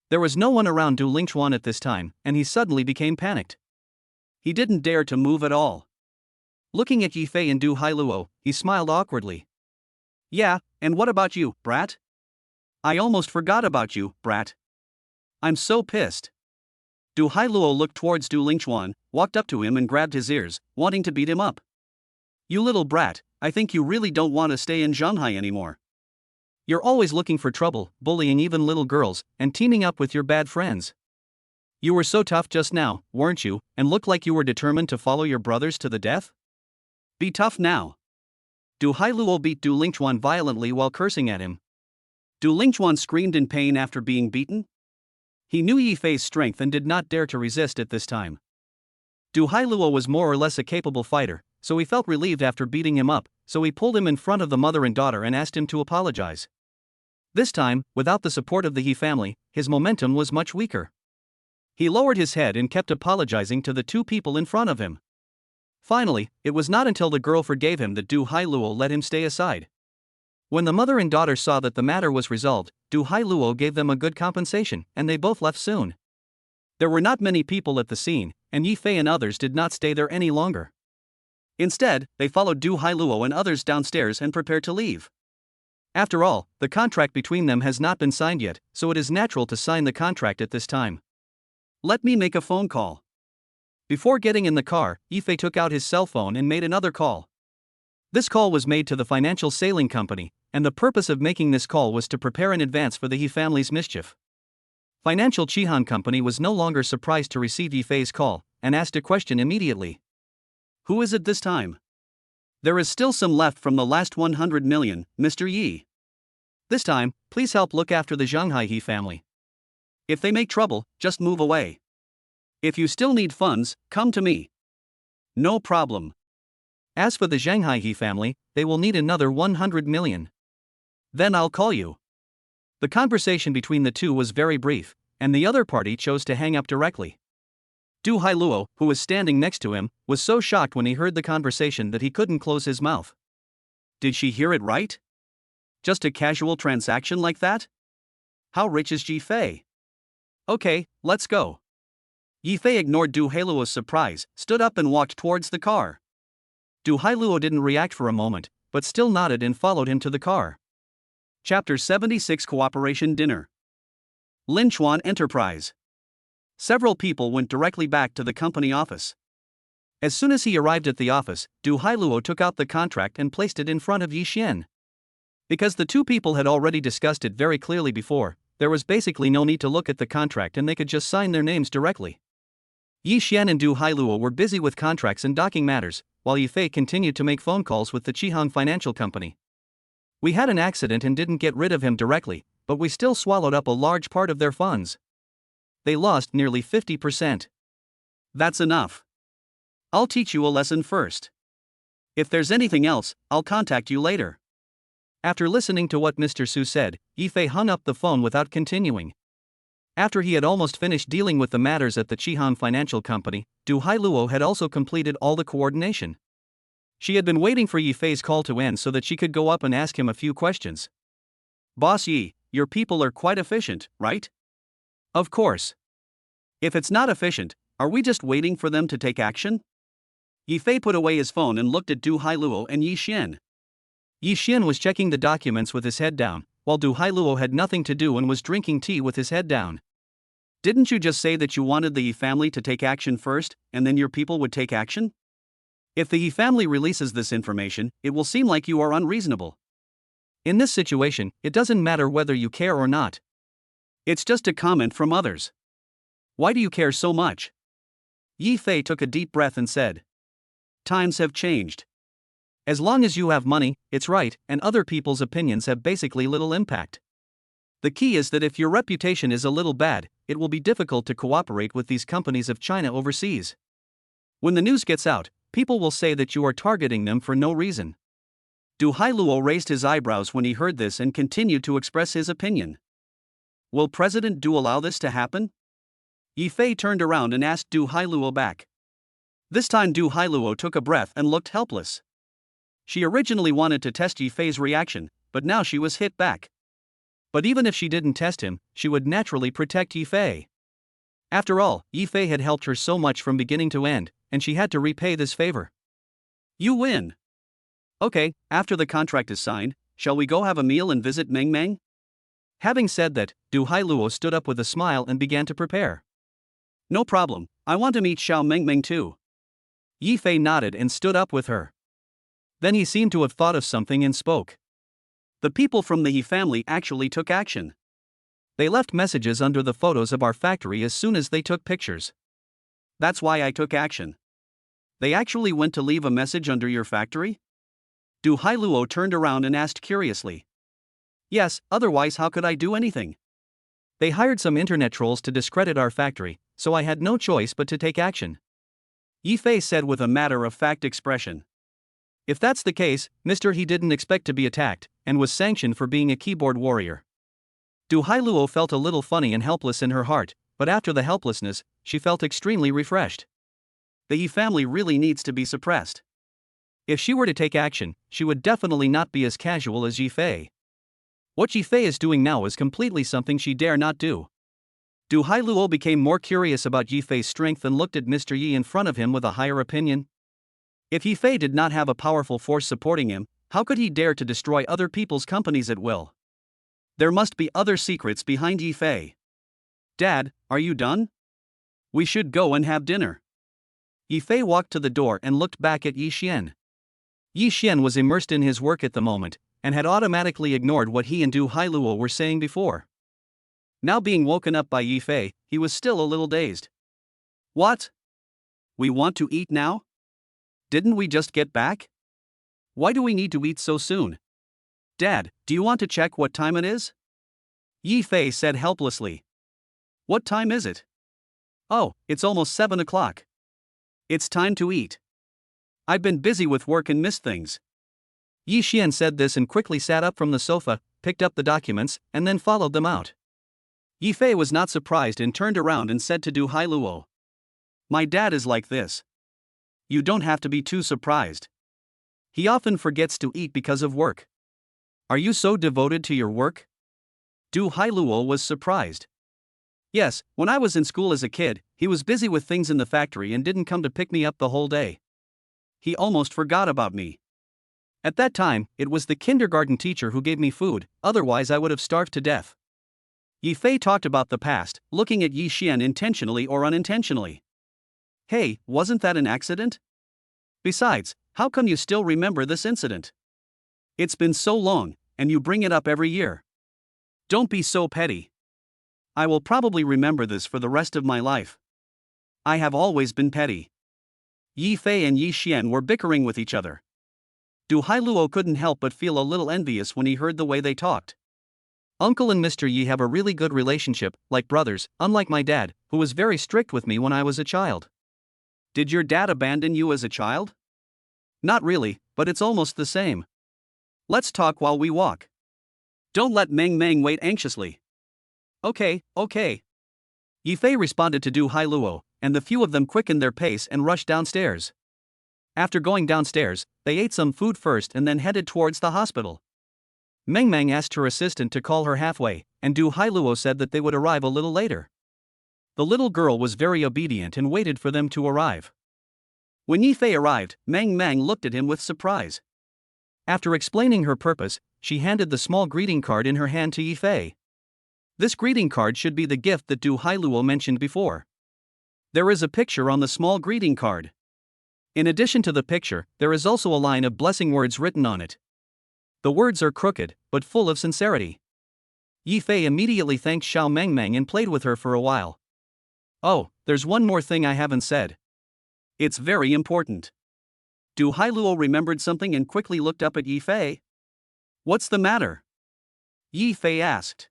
There was no one around Du Lingchuan at this time, and he suddenly became panicked. He didn't dare to move at all. Looking at Yifei and Du Hailuo, he smiled awkwardly. Yeah, and what about you, brat? I almost forgot about you, brat. I'm so pissed. Du Hailuo looked towards Du Lingchuan, walked up to him and grabbed his ears, wanting to beat him up. You little brat, I think you really don't want to stay in Shanghai anymore. You're always looking for trouble, bullying even little girls, and teaming up with your bad friends. You were so tough just now, weren't you, and looked like you were determined to follow your brothers to the death? Be tough now. Du Hailuo beat Du Lingchuan violently while cursing at him. Du Lingchuan screamed in pain after being beaten. He knew Yifei's strength and did not dare to resist at this time. Du Hailuo was more or less a capable fighter, so he felt relieved after beating him up, so he pulled him in front of the mother and daughter and asked him to apologize. This time, without the support of the He family, his momentum was much weaker. He lowered his head and kept apologizing to the two people in front of him. Finally, it was not until the girl forgave him that Du Hailuo let him stay aside. When the mother and daughter saw that the matter was resolved, Du Hailuo gave them a good compensation, and they both left soon. There were not many people at the scene, and Yi Fei and others did not stay there any longer. Instead, they followed Du Hailuo and others downstairs and prepared to leave. After all, the contract between them has not been signed yet, so it is natural to sign the contract at this time. Let me make a phone call. Before getting in the car, Yi Fei took out his cell phone and made another call. This call was made to the financial sailing company, and the purpose of making this call was to prepare in advance for the He family's mischief. Financial Chihan Company was no longer surprised to receive Yi Fei's call, and asked a question immediately. Who is it this time? There is still some left from the last 100 million, Mr. Yi. This time, please help look after the Shanghai He family. If they make trouble, just move away. If you still need funds, come to me. No problem. As for the Shanghai He family, they will need another 100 million. Then I'll call you. The conversation between the two was very brief, and the other party chose to hang up directly. Du Hailuo, who was standing next to him, was so shocked when he heard the conversation that he couldn't close his mouth. Did she hear it right? Just a casual transaction like that? How rich is Yi Fei? Okay, let's go. Yi Fei ignored Du Hailuo's surprise, stood up and walked towards the car. Du Hailuo didn't react for a moment, but still nodded and followed him to the car. Chapter 76 Cooperation Dinner. Linchuan Enterprise. Several people went directly back to the company office. As soon as he arrived at the office, Du Hailuo took out the contract and placed it in front of Yi Xian. Because the two people had already discussed it very clearly before, there was basically no need to look at the contract and they could just sign their names directly. Yi Xian and Du Hailuo were busy with contracts and docking matters, while Yi Fei continued to make phone calls with the Chihang Financial Company. We had an accident and didn't get rid of him directly, but we still swallowed up a large part of their funds. They lost nearly 50%. That's enough. I'll teach you a lesson first. If there's anything else, I'll contact you later. After listening to what Mr. Su said, Yi Fei hung up the phone without continuing. After he had almost finished dealing with the matters at the Chihang Financial Company, Du Hailuo had also completed all the coordination. She had been waiting for Yi Fei's call to end so that she could go up and ask him a few questions. Boss Yi, your people are quite efficient, right? Of course. If it's not efficient, are we just waiting for them to take action? Yi Fei put away his phone and looked at Du Hailuo and Yi Xian. Yi Xian was checking the documents with his head down, while Du Hailuo had nothing to do and was drinking tea with his head down. Didn't you just say that you wanted the Yi family to take action first, and then your people would take action? If the Yi family releases this information, it will seem like you are unreasonable. In this situation, it doesn't matter whether you care or not. It's just a comment from others. Why do you care so much? Yi Fei took a deep breath and said. Times have changed. As long as you have money, it's right, and other people's opinions have basically little impact. The key is that if your reputation is a little bad, it will be difficult to cooperate with these companies of China overseas. When the news gets out, people will say that you are targeting them for no reason. Du Hailuo raised his eyebrows when he heard this and continued to express his opinion. Will President Du allow this to happen? Yi Fei turned around and asked Du Hailuo back. This time Du Hailuo took a breath and looked helpless. She originally wanted to test Yi Fei's reaction, but now she was hit back. But even if she didn't test him, she would naturally protect Yi Fei. After all, Yi Fei had helped her so much from beginning to end, and she had to repay this favor. You win. Okay, after the contract is signed, shall we go have a meal and visit Meng Meng? Having said that, Du Hailuo stood up with a smile and began to prepare. No problem, I want to meet Xiao Meng Meng too. Yi Fei nodded and stood up with her. Then he seemed to have thought of something and spoke. The people from the Yi family actually took action. They left messages under the photos of our factory as soon as they took pictures. That's why I took action. They actually went to leave a message under your factory? Du Hailuo turned around and asked curiously. Yes, otherwise how could I do anything? They hired some internet trolls to discredit our factory, so I had no choice but to take action. Yi Fei said with a matter-of-fact expression. If that's the case, Mr. He didn't expect to be attacked, and was sanctioned for being a keyboard warrior. Du Hailuo felt a little funny and helpless in her heart, but after the helplessness, she felt extremely refreshed. The Yi family really needs to be suppressed. If she were to take action, she would definitely not be as casual as Yi Fei. What Yi Fei is doing now is completely something she dare not do. Du Hailuo became more curious about Yi Fei's strength and looked at Mr. Yi in front of him with a higher opinion. If Yi Fei did not have a powerful force supporting him, how could he dare to destroy other people's companies at will? There must be other secrets behind Yi Fei. Dad, are you done? We should go and have dinner. Yi Fei walked to the door and looked back at Yi Xian. Yi Xian was immersed in his work at the moment, and had automatically ignored what he and Du Hailuo were saying before. Now being woken up by Yi Fei, he was still a little dazed. What? We want to eat now? Didn't we just get back? Why do we need to eat so soon? Dad, do you want to check what time it is? Yi Fei said helplessly. What time is it? Oh, it's almost 7 o'clock. It's time to eat. I've been busy with work and missed things. Yi Xian said this and quickly sat up from the sofa, picked up the documents, and then followed them out. Yi Fei was not surprised and turned around and said to Du Hailuo. My dad is like this. You don't have to be too surprised. He often forgets to eat because of work. Are you so devoted to your work? Du Hailuo was surprised. Yes, when I was in school as a kid, he was busy with things in the factory and didn't come to pick me up the whole day. He almost forgot about me. At that time, it was the kindergarten teacher who gave me food, otherwise I would have starved to death. Yi Fei talked about the past, looking at Yi Xian intentionally or unintentionally. Hey, wasn't that an accident? Besides, how come you still remember this incident? It's been so long, and you bring it up every year. Don't be so petty. I will probably remember this for the rest of my life. I have always been petty. Yi Fei and Yi Xian were bickering with each other. Du Hailuo couldn't help but feel a little envious when he heard the way they talked. Uncle and Mr. Yi have a really good relationship, like brothers, unlike my dad, who was very strict with me when I was a child. Did your dad abandon you as a child? Not really, but it's almost the same. Let's talk while we walk. Don't let Meng Meng wait anxiously. Okay. Yi Fei responded to Du Hailuo, and the few of them quickened their pace and rushed downstairs. After going downstairs, they ate some food first and then headed towards the hospital. Meng Meng asked her assistant to call her halfway, and Du Hailuo said that they would arrive a little later. The little girl was very obedient and waited for them to arrive. When Yi Fei arrived, Meng Meng looked at him with surprise. After explaining her purpose, she handed the small greeting card in her hand to Yi Fei. This greeting card should be the gift that Du Hailuo mentioned before. There is a picture on the small greeting card. In addition to the picture, there is also a line of blessing words written on it. The words are crooked, but full of sincerity. Yi Fei immediately thanked Xiao Meng Meng and played with her for a while. Oh, there's one more thing I haven't said. It's very important. Du Hailuo remembered something and quickly looked up at Yi Fei. What's the matter? Yi Fei asked.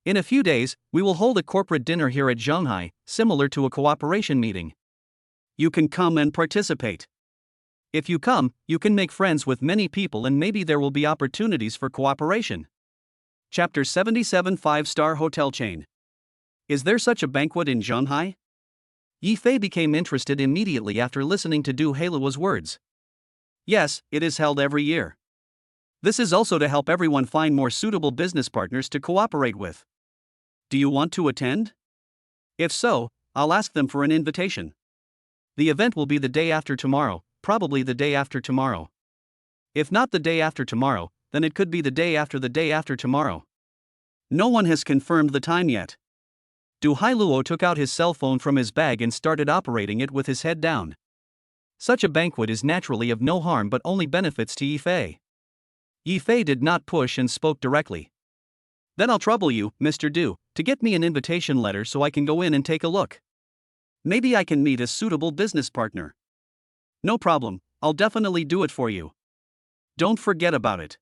In a few days, we will hold a corporate dinner here at Shanghai, similar to a cooperation meeting. You can come and participate. If you come, you can make friends with many people and maybe there will be opportunities for cooperation. Chapter 77 5-Star Hotel Chain. Is there such a banquet in Shanghai? Yi Fei became interested immediately after listening to Du Hailuo's words. Yes, it is held every year. This is also to help everyone find more suitable business partners to cooperate with. Do you want to attend? If so, I'll ask them for an invitation. The event will be the day after tomorrow, probably the day after tomorrow. If not the day after tomorrow, then it could be the day after tomorrow. No one has confirmed the time yet. Du Hailuo took out his cell phone from his bag and started operating it with his head down. Such a banquet is naturally of no harm but only benefits to Yi Fei. Yi Fei did not push and spoke directly. Then I'll trouble you, Mr. Du, to get me an invitation letter so I can go in and take a look. Maybe I can meet a suitable business partner. No problem, I'll definitely do it for you. Don't forget about it.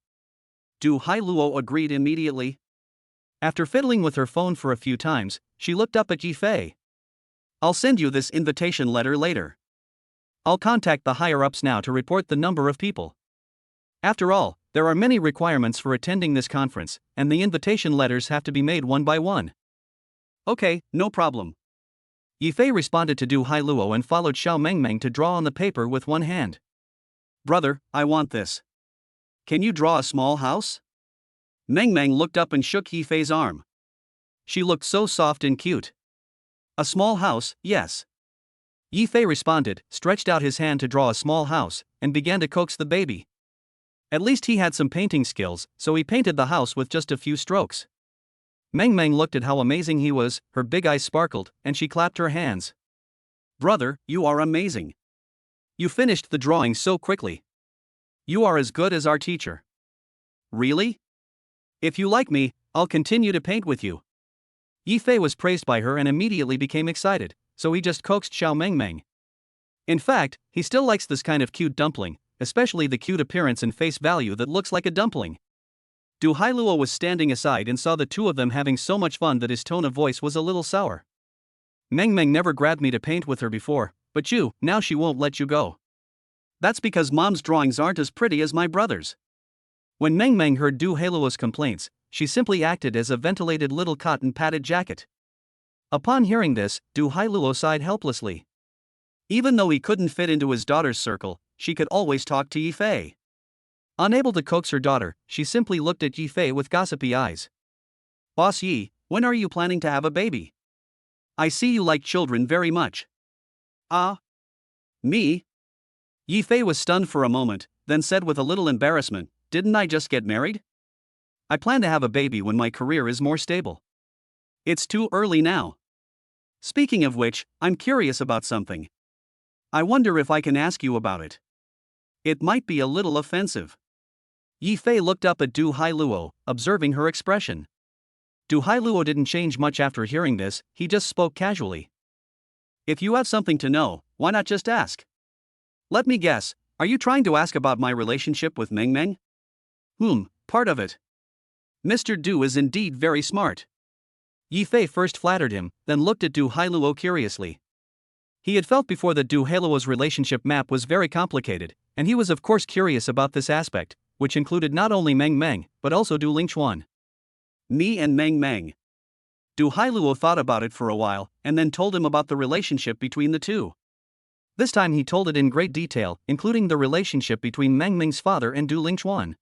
Du Hailuo agreed immediately. After fiddling with her phone for a few times, she looked up at Yi Fei. I'll send you this invitation letter later. I'll contact the higher-ups now to report the number of people. After all, there are many requirements for attending this conference, and the invitation letters have to be made one by one. Okay, no problem. Yifei responded to Du Hailuo and followed Xiao Mengmeng to draw on the paper with one hand. Brother, I want this. Can you draw a small house? Mengmeng looked up and shook Yifei's arm. She looked so soft and cute. A small house, yes. Yifei responded, stretched out his hand to draw a small house, and began to coax the baby. At least he had some painting skills, so he painted the house with just a few strokes. Mengmeng looked at how amazing he was, her big eyes sparkled, and she clapped her hands. Brother, you are amazing. You finished the drawing so quickly. You are as good as our teacher. Really? If you like me, I'll continue to paint with you. Yifei was praised by her and immediately became excited, so he just coaxed Xiao Mengmeng. In fact, he still likes this kind of cute dumpling, especially the cute appearance and face value that looks like a dumpling. Du Hailuo was standing aside and saw the two of them having so much fun that his tone of voice was a little sour. Mengmeng never grabbed me to paint with her before, but now she won't let you go. That's because Mom's drawings aren't as pretty as my brother's. When Mengmeng heard Du Hailuo's complaints, she simply acted as a ventilated little cotton padded jacket. Upon hearing this, Du Hailuo sighed helplessly. Even though he couldn't fit into his daughter's circle, she could always talk to Yifei. Unable to coax her daughter, she simply looked at Yifei with gossipy eyes. Boss Yi, when are you planning to have a baby? I see you like children very much. Me? Yifei was stunned for a moment, then said with a little embarrassment, didn't I just get married? I plan to have a baby when my career is more stable. It's too early now. Speaking of which, I'm curious about something. I wonder if I can ask you about it. It might be a little offensive. Yifei looked up at Du Hailuo, observing her expression. Du Hailuo didn't change much after hearing this, he just spoke casually. If you have something to know, why not just ask? Let me guess, are you trying to ask about my relationship with Mengmeng? Part of it. Mr. Du is indeed very smart. Yifei first flattered him, then looked at Du Hailuo curiously. He had felt before that Du Hailuo's relationship map was very complicated, and he was of course curious about this aspect, which included not only Mengmeng, but also Du Lingchuan. Me and Mengmeng. Du Hailuo thought about it for a while, and then told him about the relationship between the two. This time he told it in great detail, including the relationship between Mengmeng's father and Du Lingchuan.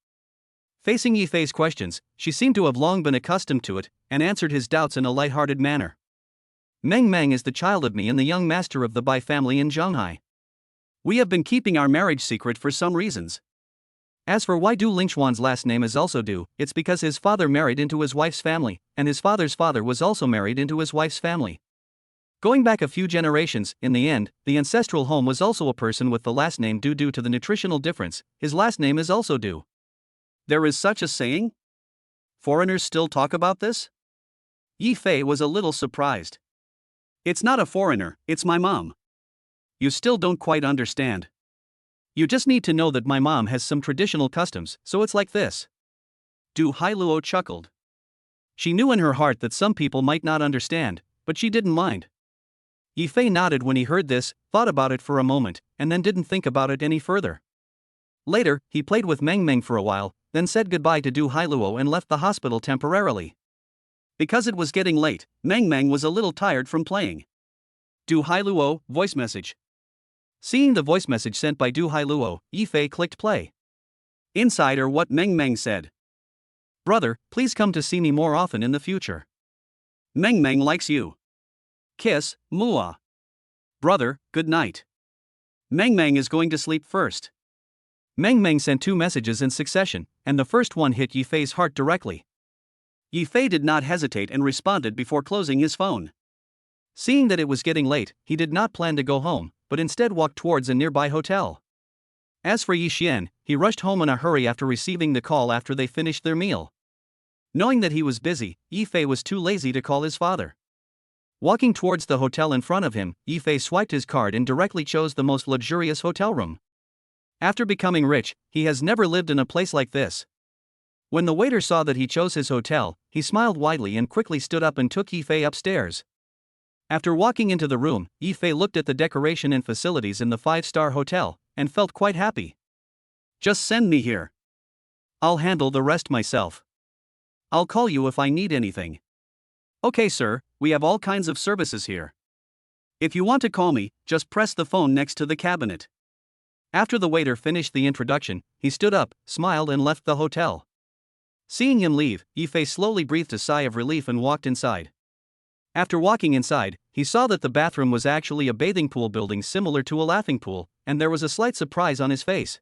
Facing Yifei's questions, she seemed to have long been accustomed to it, and answered his doubts in a light-hearted manner. Mengmeng is the child of me and the young master of the Bai family in Zhanghai. We have been keeping our marriage secret for some reasons. As for why Du Lingchuan's last name is also Du, it's because his father married into his wife's family, and his father's father was also married into his wife's family. Going back a few generations, in the end, the ancestral home was also a person with the last name Du. Due to the nutritional difference, his last name is also Du. There is such a saying? Foreigners still talk about this? Yifei was a little surprised. It's not a foreigner, it's my mom. You still don't quite understand. You just need to know that my mom has some traditional customs, so it's like this. Du Hailuo chuckled. She knew in her heart that some people might not understand, but she didn't mind. Yifei nodded when he heard this, thought about it for a moment, and then didn't think about it any further. Later, he played with Mengmeng for a while, then said goodbye to Du Hailuo and left the hospital temporarily. Because it was getting late, Mengmeng was a little tired from playing. Du Hailuo, voice message. Seeing the voice message sent by Du Hailuo, Yifei clicked play. Inside are what Mengmeng said. Brother, please come to see me more often in the future. Mengmeng likes you. Kiss, Mua. Brother, good night. Mengmeng is going to sleep first. Mengmeng sent 2 messages in succession, and the first one hit Yifei's heart directly. Yifei did not hesitate and responded before closing his phone. Seeing that it was getting late, he did not plan to go home, but instead walked towards a nearby hotel. As for Yi Xian, he rushed home in a hurry after receiving the call after they finished their meal. Knowing that he was busy, Yifei was too lazy to call his father. Walking towards the hotel in front of him, Yifei swiped his card and directly chose the most luxurious hotel room. After becoming rich, he has never lived in a place like this. When the waiter saw that he chose his hotel, he smiled widely and quickly stood up and took Yifei upstairs. After walking into the room, Yifei looked at the decoration and facilities in the 5-star hotel and felt quite happy. Just send me here. I'll handle the rest myself. I'll call you if I need anything. Okay, sir, we have all kinds of services here. If you want to call me, just press the phone next to the cabinet. After the waiter finished the introduction, he stood up, smiled, and left the hotel. Seeing him leave, Yifei slowly breathed a sigh of relief and walked inside. After walking inside, he saw that the bathroom was actually a bathing pool building similar to a laughing pool, and there was a slight surprise on his face.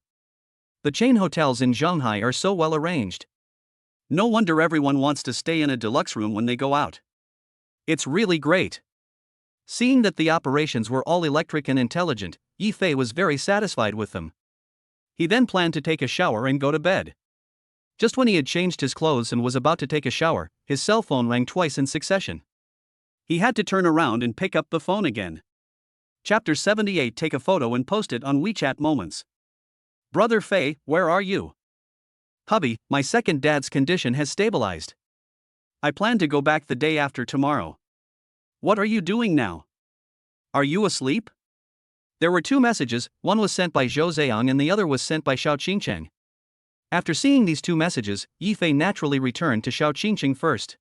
The chain hotels in Shanghai are so well arranged. No wonder everyone wants to stay in a deluxe room when they go out. It's really great. Seeing that the operations were all electric and intelligent, Yifei was very satisfied with them. He then planned to take a shower and go to bed. Just when he had changed his clothes and was about to take a shower, his cell phone rang twice in succession. He had to turn around and pick up the phone again. Chapter 78. Take a photo and post it on WeChat Moments. Brother Fei, where are you? Hubby, my second dad's condition has stabilized. I plan to go back the day after tomorrow. What are you doing now? Are you asleep? There were 2 messages, one was sent by Zhou Ziyang and the other was sent by Xiao Qingcheng. After seeing these 2 messages, Yifei naturally returned to Xiao Qingcheng first.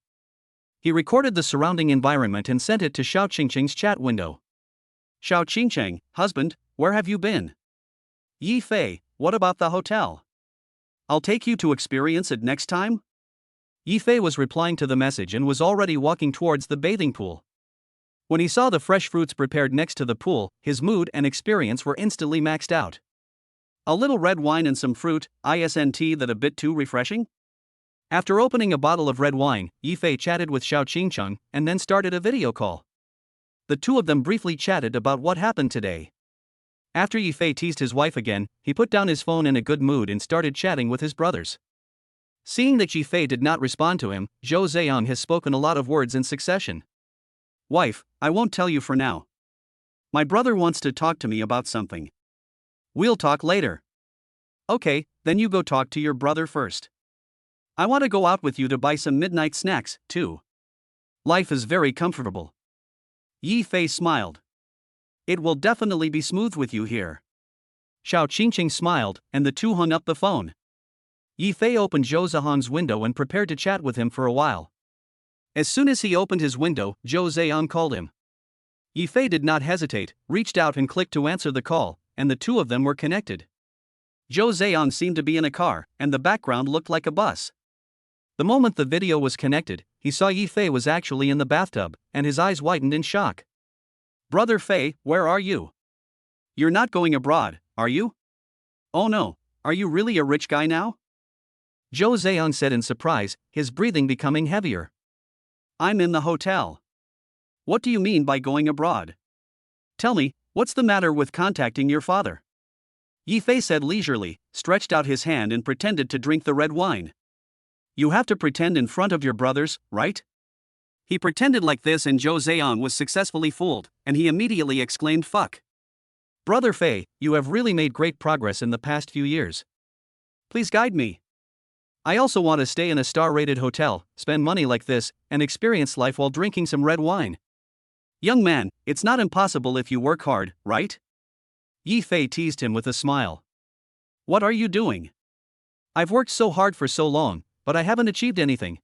He recorded the surrounding environment and sent it to Xiao Qingcheng's chat window. Xiao Qingcheng, husband, where have you been? Yifei, what about the hotel? I'll take you to experience it next time? Yifei was replying to the message and was already walking towards the bathing pool. When he saw the fresh fruits prepared next to the pool, his mood and experience were instantly maxed out. A little red wine and some fruit, isn't that a bit too refreshing? After opening a bottle of red wine, Yifei chatted with Xiao Qingcheng and then started a video call. The 2 of them briefly chatted about what happened today. After Yifei teased his wife again, he put down his phone in a good mood and started chatting with his brothers. Seeing that Yifei did not respond to him, Zhou Ziyang has spoken a lot of words in succession. Wife, I won't tell you for now. My brother wants to talk to me about something. We'll talk later. Okay, then you go talk to your brother first. I want to go out with you to buy some midnight snacks, too. Life is very comfortable. Yifei smiled. It will definitely be smooth with you here. Xiao Qingcheng smiled, and the 2 hung up the phone. Yifei opened Zhou Ziyang's window and prepared to chat with him for a while. As soon as he opened his window, Zhou Ziyang called him. Yifei did not hesitate, reached out and clicked to answer the call, and the 2 of them were connected. Zhou Ziyang seemed to be in a car, and the background looked like a bus. The moment the video was connected, he saw Yifei was actually in the bathtub, and his eyes widened in shock. Brother Fei, where are you? You're not going abroad, are you? Oh no, are you really a rich guy now? Zhou Ziyang said in surprise, his breathing becoming heavier. I'm in the hotel. What do you mean by going abroad? Tell me, what's the matter with contacting your father? Yifei said leisurely, stretched out his hand and pretended to drink the red wine. You have to pretend in front of your brothers, right? He pretended like this and Zhou Ziyang was successfully fooled, and he immediately exclaimed fuck. Brother Fei, you have really made great progress in the past few years. Please guide me. I also want to stay in a star-rated hotel, spend money like this, and experience life while drinking some red wine. Young man, it's not impossible if you work hard, right? Yifei teased him with a smile. What are you doing? I've worked so hard for so long, but I haven't achieved anything.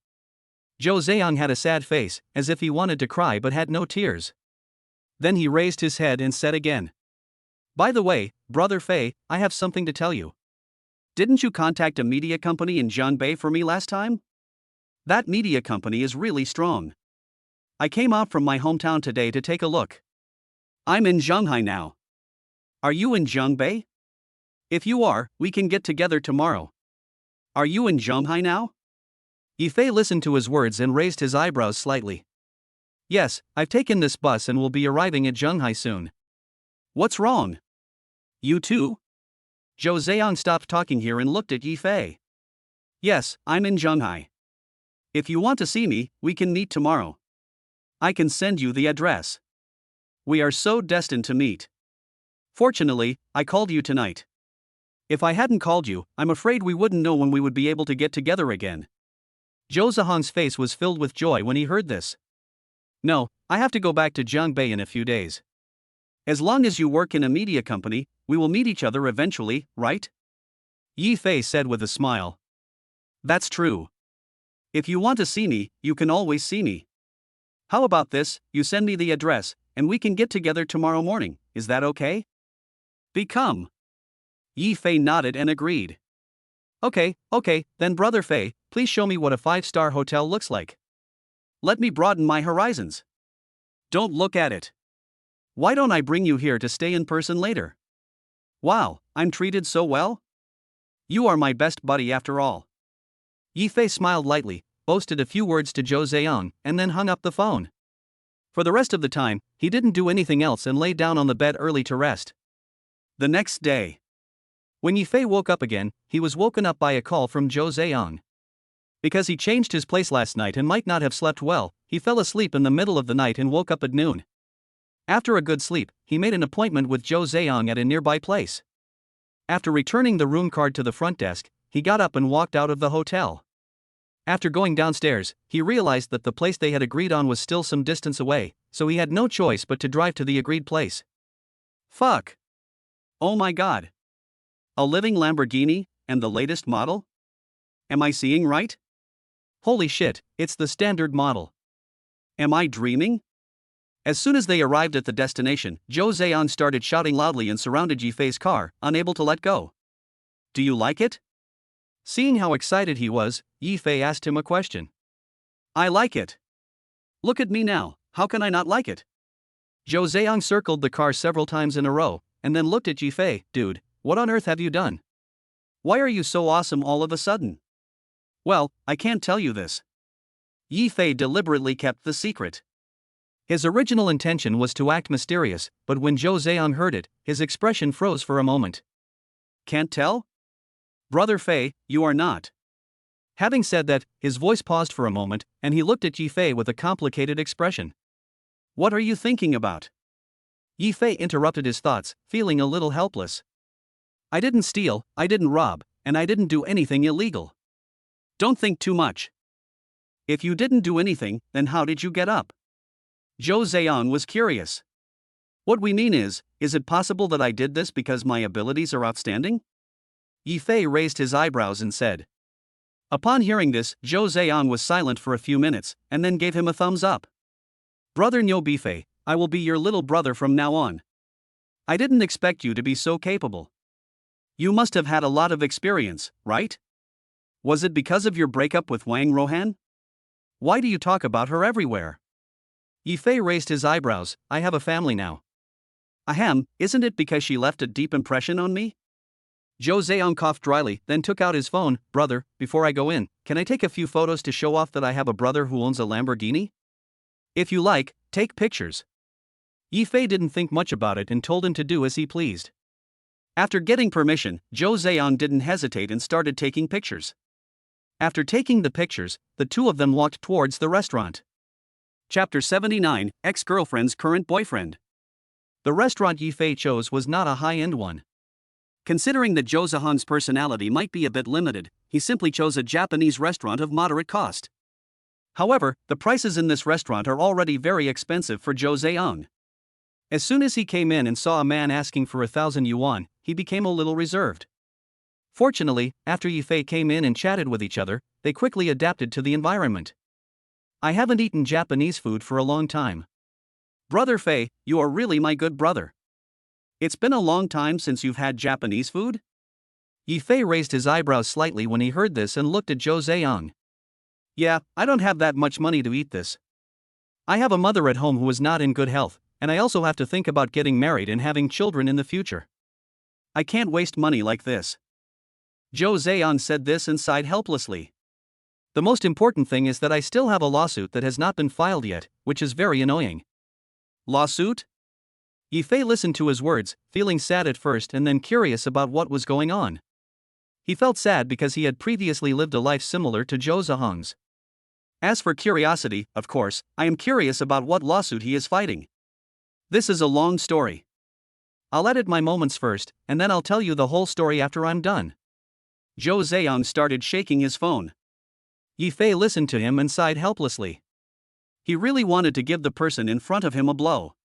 Zhou Ziyang had a sad face, as if he wanted to cry but had no tears. Then he raised his head and said again. By the way, Brother Fei, I have something to tell you. Didn't you contact a media company in Zhangbei for me last time? That media company is really strong. I came out from my hometown today to take a look. I'm in Shanghai now. Are you in Zhangbei? If you are, we can get together tomorrow. Are you in Shanghai now? Yifei listened to his words and raised his eyebrows slightly. Yes, I've taken this bus and will be arriving at Shanghai soon. What's wrong? You too? Zhou Ziyang stopped talking here and looked at Yifei. Yes, I'm in Shanghai. If you want to see me, we can meet tomorrow. I can send you the address. We are so destined to meet. Fortunately, I called you tonight. If I hadn't called you, I'm afraid we wouldn't know when we would be able to get together again. Zhou Ziyang's face was filled with joy when he heard this. No, I have to go back to Jiangbei in a few days. As long as you work in a media company, we will meet each other eventually, right? Yi Fei said with a smile. That's true. If you want to see me, you can always see me. How about this, you send me the address, and we can get together tomorrow morning, is that okay? Become. Yi Fei nodded and agreed. Okay, then Brother Fei, please show me what a 5-star hotel looks like. Let me broaden my horizons. Don't look at it. Why don't I bring you here to stay in person later? Wow, I'm treated so well? You are my best buddy after all. Yi Fei smiled lightly, boasted a few words to Zhou Ziyang, and then hung up the phone. For the rest of the time, he didn't do anything else and lay down on the bed early to rest. The next day. When Yi Fei woke up again, he was woken up by a call from Zhou Ziyang. Because he changed his place last night and might not have slept well, he fell asleep in the middle of the night and woke up at noon. After a good sleep, he made an appointment with Zhou Ziyang at a nearby place. After returning the room card to the front desk, he got up and walked out of the hotel. After going downstairs, he realized that the place they had agreed on was still some distance away, so he had no choice but to drive to the agreed place. Fuck. Oh my god. A living Lamborghini, and the latest model? Am I seeing right? Holy shit, it's the standard model. Am I dreaming? As soon as they arrived at the destination, Zhou Ziyang started shouting loudly and surrounded Yi Fei's car, unable to let go. Do you like it? Seeing how excited he was, Yi Fei asked him a question. I like it. Look at me now, how can I not like it? Zhou Ziyang circled the car several times in a row, and then looked at Yi Fei. Dude, what on earth have you done? Why are you so awesome all of a sudden? Well, I can't tell you this. Yi Fei deliberately kept the secret. His original intention was to act mysterious, but when Zhou Ziyang heard it, his expression froze for a moment. Can't tell? Brother Fei, you are not. Having said that, his voice paused for a moment, and he looked at Yi Fei with a complicated expression. What are you thinking about? Yi Fei interrupted his thoughts, feeling a little helpless. I didn't steal, I didn't rob, and I didn't do anything illegal. Don't think too much. If you didn't do anything, then how did you get up? Zhou Ziyang was curious. What we mean is it possible that I did this because my abilities are outstanding? Yi Fei raised his eyebrows and said. Upon hearing this, Zhou Ziyang was silent for a few minutes, and then gave him a thumbs up. Brother Niu Bifei, I will be your little brother from now on. I didn't expect you to be so capable. You must have had a lot of experience, right? Was it because of your breakup with Wang Rohan? Why do you talk about her everywhere? Yi Fei raised his eyebrows. I have a family now. Ahem, isn't it because she left a deep impression on me? Zhou Ziyang coughed dryly, then took out his phone. Brother, before I go in, can I take a few photos to show off that I have a brother who owns a Lamborghini? If you like, take pictures. Yi Fei didn't think much about it and told him to do as he pleased. After getting permission, Zhou Ziyang didn't hesitate and started taking pictures. After taking the pictures, the two of them walked towards the restaurant. Chapter 79, Ex-Girlfriend's Current Boyfriend. The restaurant Yi Fei chose was not a high-end one. Considering that Zhou Ziyang's personality might be a bit limited, he simply chose a Japanese restaurant of moderate cost. However, the prices in this restaurant are already very expensive for Zhou Ziyang. As soon as he came in and saw a man asking for 1,000 yuan, he became a little reserved. Fortunately, after Yi Fei came in and chatted with each other, they quickly adapted to the environment. I haven't eaten Japanese food for a long time. Brother Fei, you are really my good brother. It's been a long time since you've had Japanese food? Yi Fei raised his eyebrows slightly when he heard this and looked at Zhou Ziyang. Yeah, I don't have that much money to eat this. I have a mother at home who is not in good health, and I also have to think about getting married and having children in the future. I can't waste money like this. Zhou Ziyang said this and sighed helplessly. The most important thing is that I still have a lawsuit that has not been filed yet, which is very annoying. Lawsuit? Yi Fei listened to his words, feeling sad at first and then curious about what was going on. He felt sad because he had previously lived a life similar to Zhou Ziyang's. As for curiosity, of course, I am curious about what lawsuit he is fighting. This is a long story. I'll edit my moments first, and then I'll tell you the whole story after I'm done. Zhou Ziyang started shaking his phone. Yi Fei listened to him and sighed helplessly. He really wanted to give the person in front of him a blow.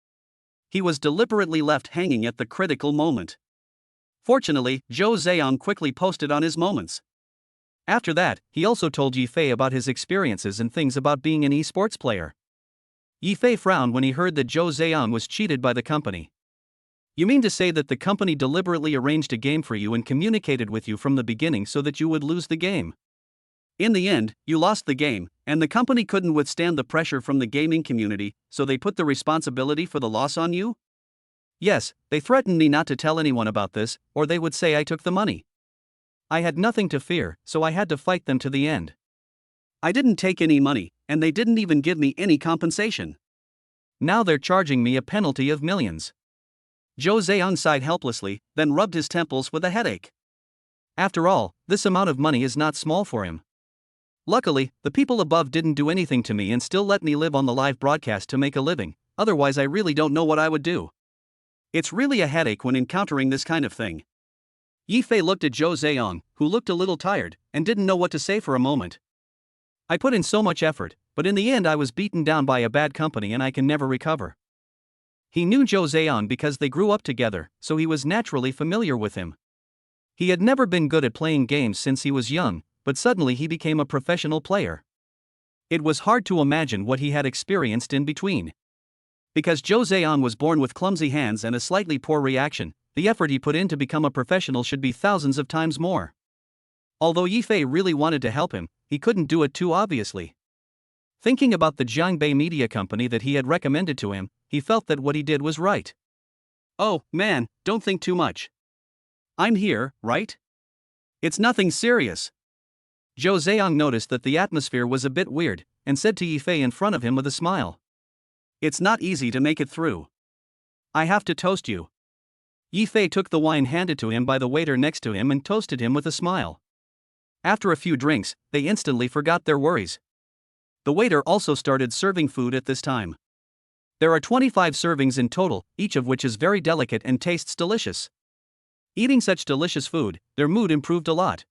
He was deliberately left hanging at the critical moment. Fortunately, Zhou Ziyang quickly posted on his moments. After that, he also told Yifei about his experiences and things about being an esports player. Yifei frowned when he heard that Zhou Ziyang was cheated by the company. You mean to say that the company deliberately arranged a game for you and communicated with you from the beginning so that you would lose the game? In the end, you lost the game, and the company couldn't withstand the pressure from the gaming community, so they put the responsibility for the loss on you? Yes, they threatened me not to tell anyone about this, or they would say I took the money. I had nothing to fear, so I had to fight them to the end. I didn't take any money, and they didn't even give me any compensation. Now they're charging me a penalty of millions. Zhou Ziyang sighed helplessly, then rubbed his temples with a headache. After all, this amount of money is not small for him. Luckily, the people above didn't do anything to me and still let me live on the live broadcast to make a living, otherwise I really don't know what I would do. It's really a headache when encountering this kind of thing. Yifei looked at Zhou Ziyang, who looked a little tired, and didn't know what to say for a moment. I put in so much effort, but in the end I was beaten down by a bad company and I can never recover. He knew Zhou Ziyang because they grew up together, so he was naturally familiar with him. He had never been good at playing games since he was young, but suddenly he became a professional player. It was hard to imagine what he had experienced in between. Because Zhou Ziyang was born with clumsy hands and a slightly poor reaction, the effort he put in to become a professional should be thousands of times more. Although Yifei really wanted to help him, he couldn't do it too obviously. Thinking about the Jiangbei media company that he had recommended to him, he felt that what he did was right. Oh, man, don't think too much. I'm here, right? It's nothing serious. Zhou Ziyang noticed that the atmosphere was a bit weird, and said to Yifei in front of him with a smile. It's not easy to make it through. I have to toast you. Yifei took the wine handed to him by the waiter next to him and toasted him with a smile. After a few drinks, they instantly forgot their worries. The waiter also started serving food at this time. There are 25 servings in total, each of which is very delicate and tastes delicious. Eating such delicious food, their mood improved a lot.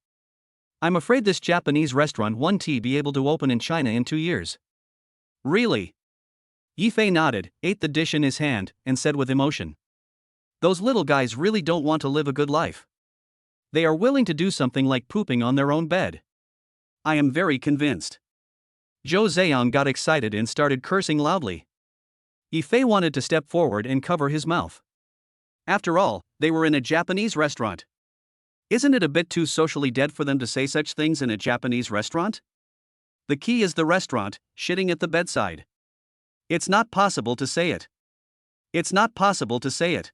I'm afraid this Japanese restaurant won't be able to open in China in 2 years. Really? Yifei nodded, ate the dish in his hand, and said with emotion. Those little guys really don't want to live a good life. They are willing to do something like pooping on their own bed. I am very convinced. Zhou Ziyang got excited and started cursing loudly. Yifei wanted to step forward and cover his mouth. After all, they were in a Japanese restaurant. Isn't it a bit too socially dead for them to say such things in a Japanese restaurant? The key is the restaurant, shitting at the bedside. It's not possible to say it. It's not possible to say it.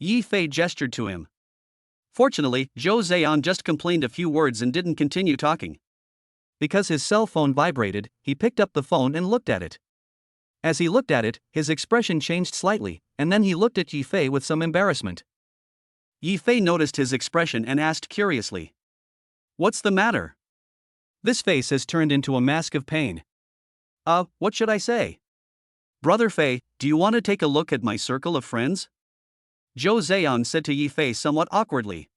Yifei gestured to him. Fortunately, Zhou Ziyang just complained a few words and didn't continue talking. Because his cell phone vibrated, he picked up the phone and looked at it. As he looked at it, his expression changed slightly, and then he looked at Yifei with some embarrassment. Yifei noticed his expression and asked curiously. What's the matter? This face has turned into a mask of pain. What should I say? Brother Fei, do you want to take a look at my circle of friends? Zhou Ziyang said to Yifei somewhat awkwardly.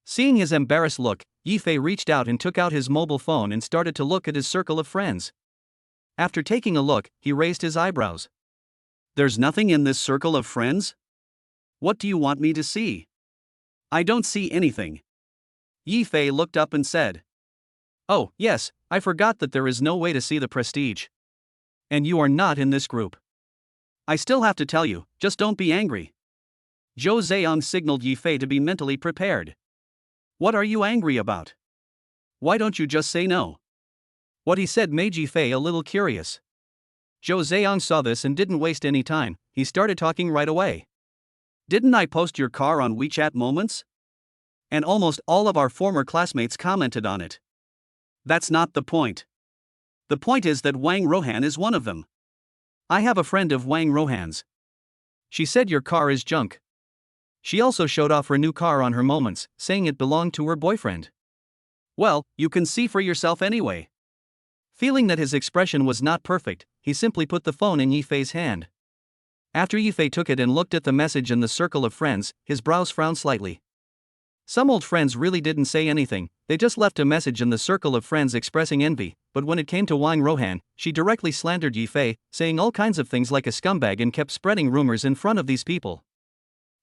Seeing his embarrassed look, Yifei reached out and took out his mobile phone and started to look at his circle of friends. After taking a look, he raised his eyebrows. There's nothing in this circle of friends? What do you want me to see? I don't see anything. Yifei looked up and said. Oh, yes, I forgot that there is no way to see the prestige. And you are not in this group. I still have to tell you, just don't be angry. Zhou Ziyang signaled Yifei to be mentally prepared. What are you angry about? Why don't you just say no? What he said made Yifei a little curious. Zhou Ziyang saw this and didn't waste any time, he started talking right away. Didn't I post your car on WeChat Moments? And almost all of our former classmates commented on it. That's not the point. The point is that Wang Rohan is one of them. I have a friend of Wang Rohan's. She said your car is junk. She also showed off her new car on her Moments, saying it belonged to her boyfriend. Well, you can see for yourself anyway. Feeling that his expression was not perfect, he simply put the phone in Yifei's hand. After Yifei took it and looked at the message in the circle of friends, his brows frowned slightly. Some old friends really didn't say anything, they just left a message in the circle of friends expressing envy, but when it came to Wang Rohan, she directly slandered Yi Fei, saying all kinds of things like a scumbag and kept spreading rumors in front of these people.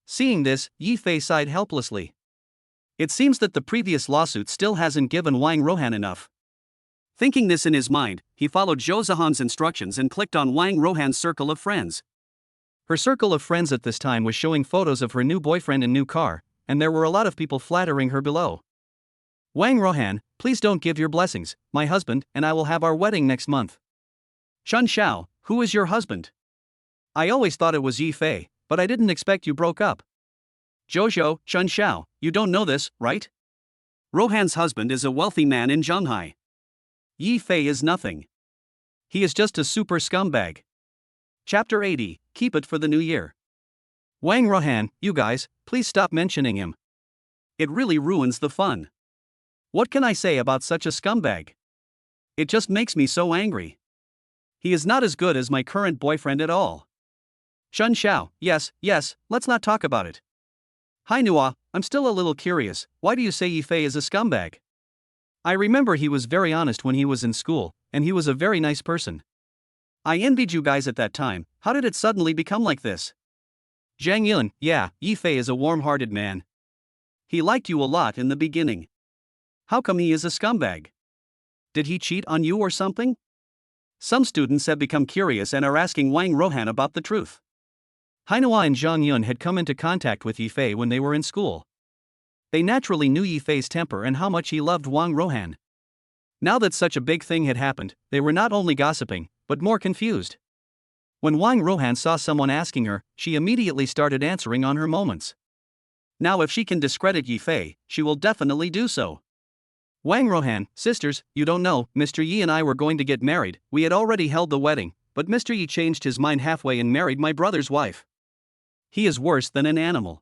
Seeing this, Yi Fei sighed helplessly. It seems that the previous lawsuit still hasn't given Wang Rohan enough. Thinking this in his mind, he followed Zhou Zihan's instructions and clicked on Wang Rohan's circle of friends. Her circle of friends at this time was showing photos of her new boyfriend and new car, and there were a lot of people flattering her below. Wang Rohan, please don't give your blessings, my husband and I will have our wedding next month. Chun Xiao, who is your husband? I always thought it was Yi Fei, but I didn't expect you broke up. Jojo, Chun Xiao, you don't know this, right? Rohan's husband is a wealthy man in Zhanghai. Yi Fei is nothing. He is just a super scumbag. Chapter 80, Keep it for the new year. Wang Rohan, you guys, please stop mentioning him. It really ruins the fun. What can I say about such a scumbag? It just makes me so angry. He is not as good as my current boyfriend at all. Chun Xiao, yes, let's not talk about it. Hai Nua, I'm still a little curious, why do you say Yi Fei is a scumbag? I remember he was very honest when he was in school, and he was a very nice person. I envied you guys at that time, how did it suddenly become like this? Zhang Yun, yeah, Yi Fei is a warm-hearted man. He liked you a lot in the beginning. How come he is a scumbag? Did he cheat on you or something? Some students have become curious and are asking Wang Rohan about the truth. Hainua and Zhang Yun had come into contact with Yi Fei when they were in school. They naturally knew Yi Fei's temper and how much he loved Wang Rohan. Now that such a big thing had happened, they were not only gossiping, but more confused. When Wang Rohan saw someone asking her, she immediately started answering on her moments. Now if she can discredit Yi Fei, she will definitely do so. Wang Rohan, sisters, you don't know, Mr. Yi and I were going to get married, we had already held the wedding, but Mr. Yi changed his mind halfway and married my brother's wife. He is worse than an animal.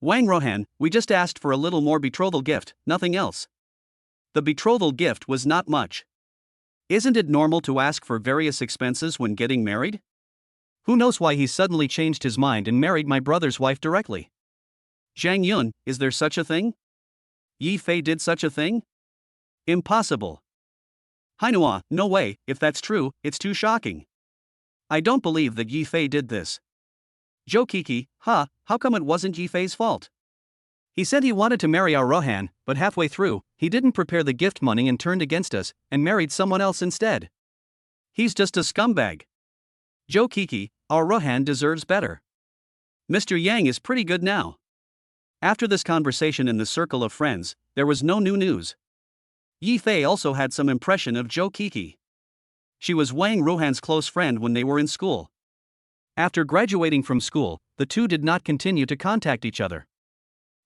Wang Rohan, we just asked for a little more betrothal gift, nothing else. The betrothal gift was not much. Isn't it normal to ask for various expenses when getting married? Who knows why he suddenly changed his mind and married my brother's wife directly? Zhang Yun, is there such a thing? Yi Fei did such a thing? Impossible. Hainua, no way, if that's true, it's too shocking. I don't believe that Yi Fei did this. Zhou Kiki, how come it wasn't Yi Fei's fault? He said he wanted to marry our Rohan, but halfway through, he didn't prepare the gift money and turned against us, and married someone else instead. He's just a scumbag. Zhou Kiki, our Rohan deserves better. Mr. Yang is pretty good now. After this conversation in the circle of friends, there was no new news. Yi Fei also had some impression of Zhou Kiki. She was Wang Rohan's close friend when they were in school. After graduating from school, the two did not continue to contact each other.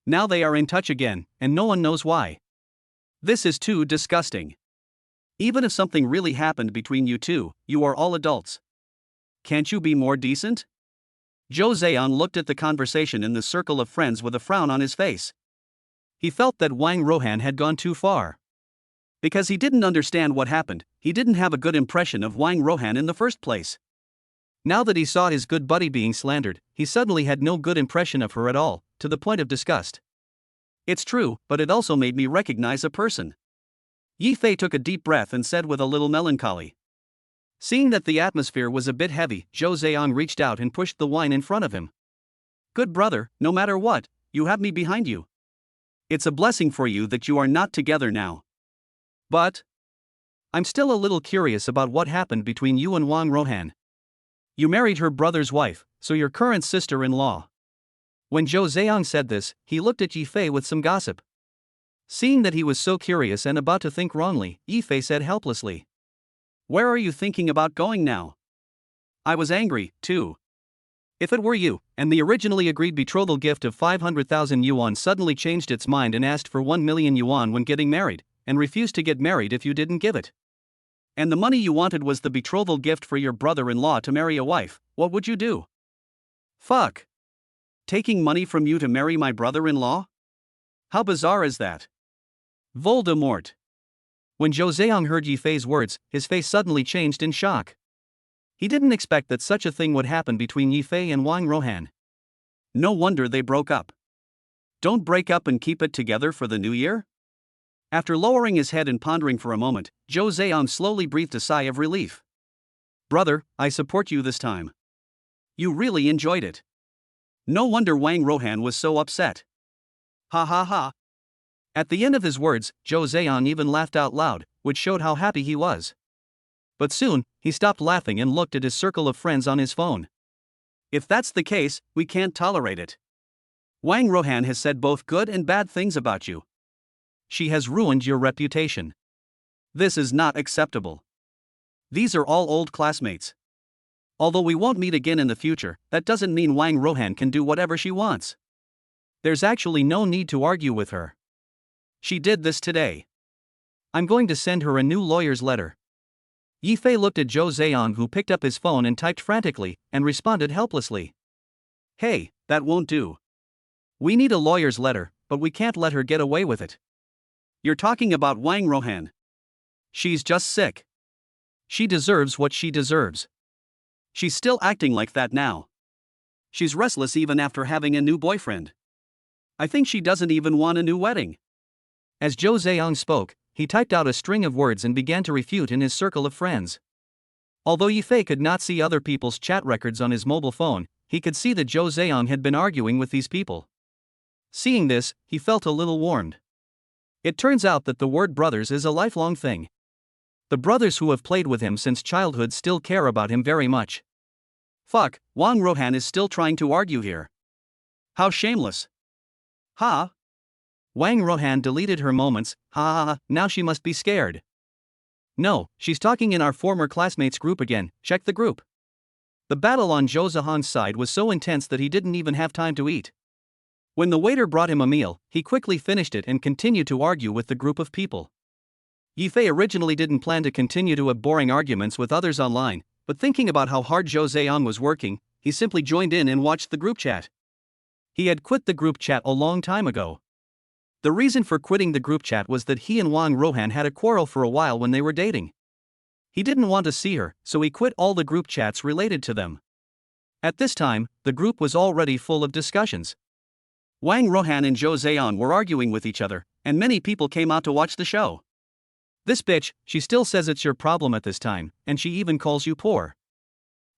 Now they are in touch again, and no one knows why. This is too disgusting. Even if something really happened between you two, you are all adults. Can't you be more decent? Zhou Zheyan looked at the conversation in the circle of friends with a frown on his face. He felt that Wang Rohan had gone too far. Because he didn't understand what happened, he didn't have a good impression of Wang Rohan in the first place. Now that he saw his good buddy being slandered, he suddenly had no good impression of her at all, to the point of disgust. It's true, but it also made me recognize a person. Yi Fei took a deep breath and said with a little melancholy. Seeing that the atmosphere was a bit heavy, Zhou Zheyan reached out and pushed the wine in front of him. Good brother, no matter what, you have me behind you. It's a blessing for you that you are not together now. But I'm still a little curious about what happened between you and Wang Rohan. You married her brother's wife, so your current sister-in-law. When Zhou Zheyan said this, he looked at Yi Fei with some gossip. Seeing that he was so curious and about to think wrongly, Yi Fei said helplessly. Where are you thinking about going now? I was angry, too. If it were you, and the originally agreed betrothal gift of 500,000 yuan suddenly changed its mind and asked for 1 million yuan when getting married, and refused to get married if you didn't give it. And the money you wanted was the betrothal gift for your brother-in-law to marry a wife, what would you do? Fuck. Taking money from you to marry my brother-in-law? How bizarre is that? Voldemort. When Zhou Zheyan heard Yi Fei's words, his face suddenly changed in shock. He didn't expect that such a thing would happen between Yi Fei and Wang Rohan. No wonder they broke up. Don't break up and keep it together for the new year? After lowering his head and pondering for a moment, Jo Zeong slowly breathed a sigh of relief. Brother, I support you this time. You really enjoyed it. No wonder Wang Rohan was so upset. Ha ha ha. At the end of his words, Jo Zeong even laughed out loud, which showed how happy he was. But soon, he stopped laughing and looked at his circle of friends on his phone. If that's the case, we can't tolerate it. Wang Rohan has said both good and bad things about you. She has ruined your reputation. This is not acceptable. These are all old classmates. Although we won't meet again in the future, that doesn't mean Wang Rohan can do whatever she wants. There's actually no need to argue with her. She did this today. I'm going to send her a new lawyer's letter. Yifei looked at Jo Zeong, who picked up his phone and typed frantically, and responded helplessly. Hey, that won't do. We need a lawyer's letter, but we can't let her get away with it. You're talking about Wang Rohan. She's just sick. She deserves what she deserves. She's still acting like that now. She's restless even after having a new boyfriend. I think she doesn't even want a new wedding. As Jo Zeong spoke, he typed out a string of words and began to refute in his circle of friends. Although Yifei could not see other people's chat records on his mobile phone, he could see that Jo Zeong had been arguing with these people. Seeing this, he felt a little warmed. It turns out that the word brothers is a lifelong thing. The brothers who have played with him since childhood still care about him very much. Fuck, Wang Rohan is still trying to argue here. How shameless. Ha! Wang Rohan deleted her moments. Ha, now she must be scared. No, she's talking in our former classmates group again, check the group. The battle on Jo Zeong's side was so intense that he didn't even have time to eat. When the waiter brought him a meal, he quickly finished it and continued to argue with the group of people. Yifei originally didn't plan to continue to have boring arguments with others online, but thinking about how hard Jo Zeong was working, he simply joined in and watched the group chat. He had quit the group chat a long time ago. The reason for quitting the group chat was that he and Wang Rohan had a quarrel for a while when they were dating. He didn't want to see her, so he quit all the group chats related to them. At this time, the group was already full of discussions. Wang Rohan and Jo Zeong were arguing with each other, and many people came out to watch the show. This bitch, she still says it's your problem at this time, and she even calls you poor.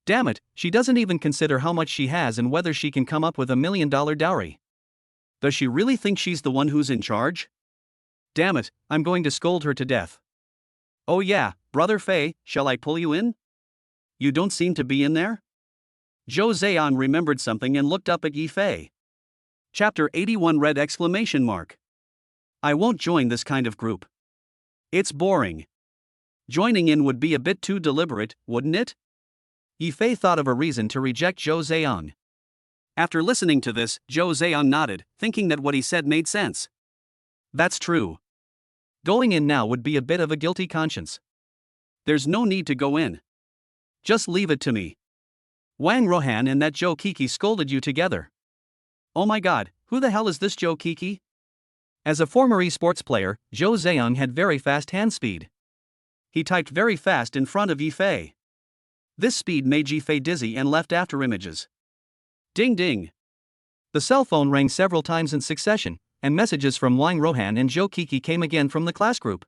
Damn it, she doesn't even consider how much she has and whether she can come up with $1 million dowry. Does she really think she's the one who's in charge? Damn it, I'm going to scold her to death. Oh yeah, brother Fei, shall I pull you in? You don't seem to be in there? Jo Zeong remembered something and looked up at Yifei. Chapter 81 red exclamation mark. I won't join this kind of group. It's boring. Joining in would be a bit too deliberate, wouldn't it? Yifei thought of a reason to reject Jo Zeong. After listening to this, Jo Zeong nodded, thinking that what he said made sense. That's true. Going in now would be a bit of a guilty conscience. There's no need to go in. Just leave it to me. Wang Rohan and that Joe Kiki scolded you together. Oh my god, who the hell is this Joe Kiki? As a former esports player, Jo Zeong had very fast hand speed. He typed very fast in front of Yifei. This speed made Yifei dizzy and left after images. Ding ding. The cell phone rang several times in succession, and messages from Wang Rohan and Joe Kiki came again from the class group.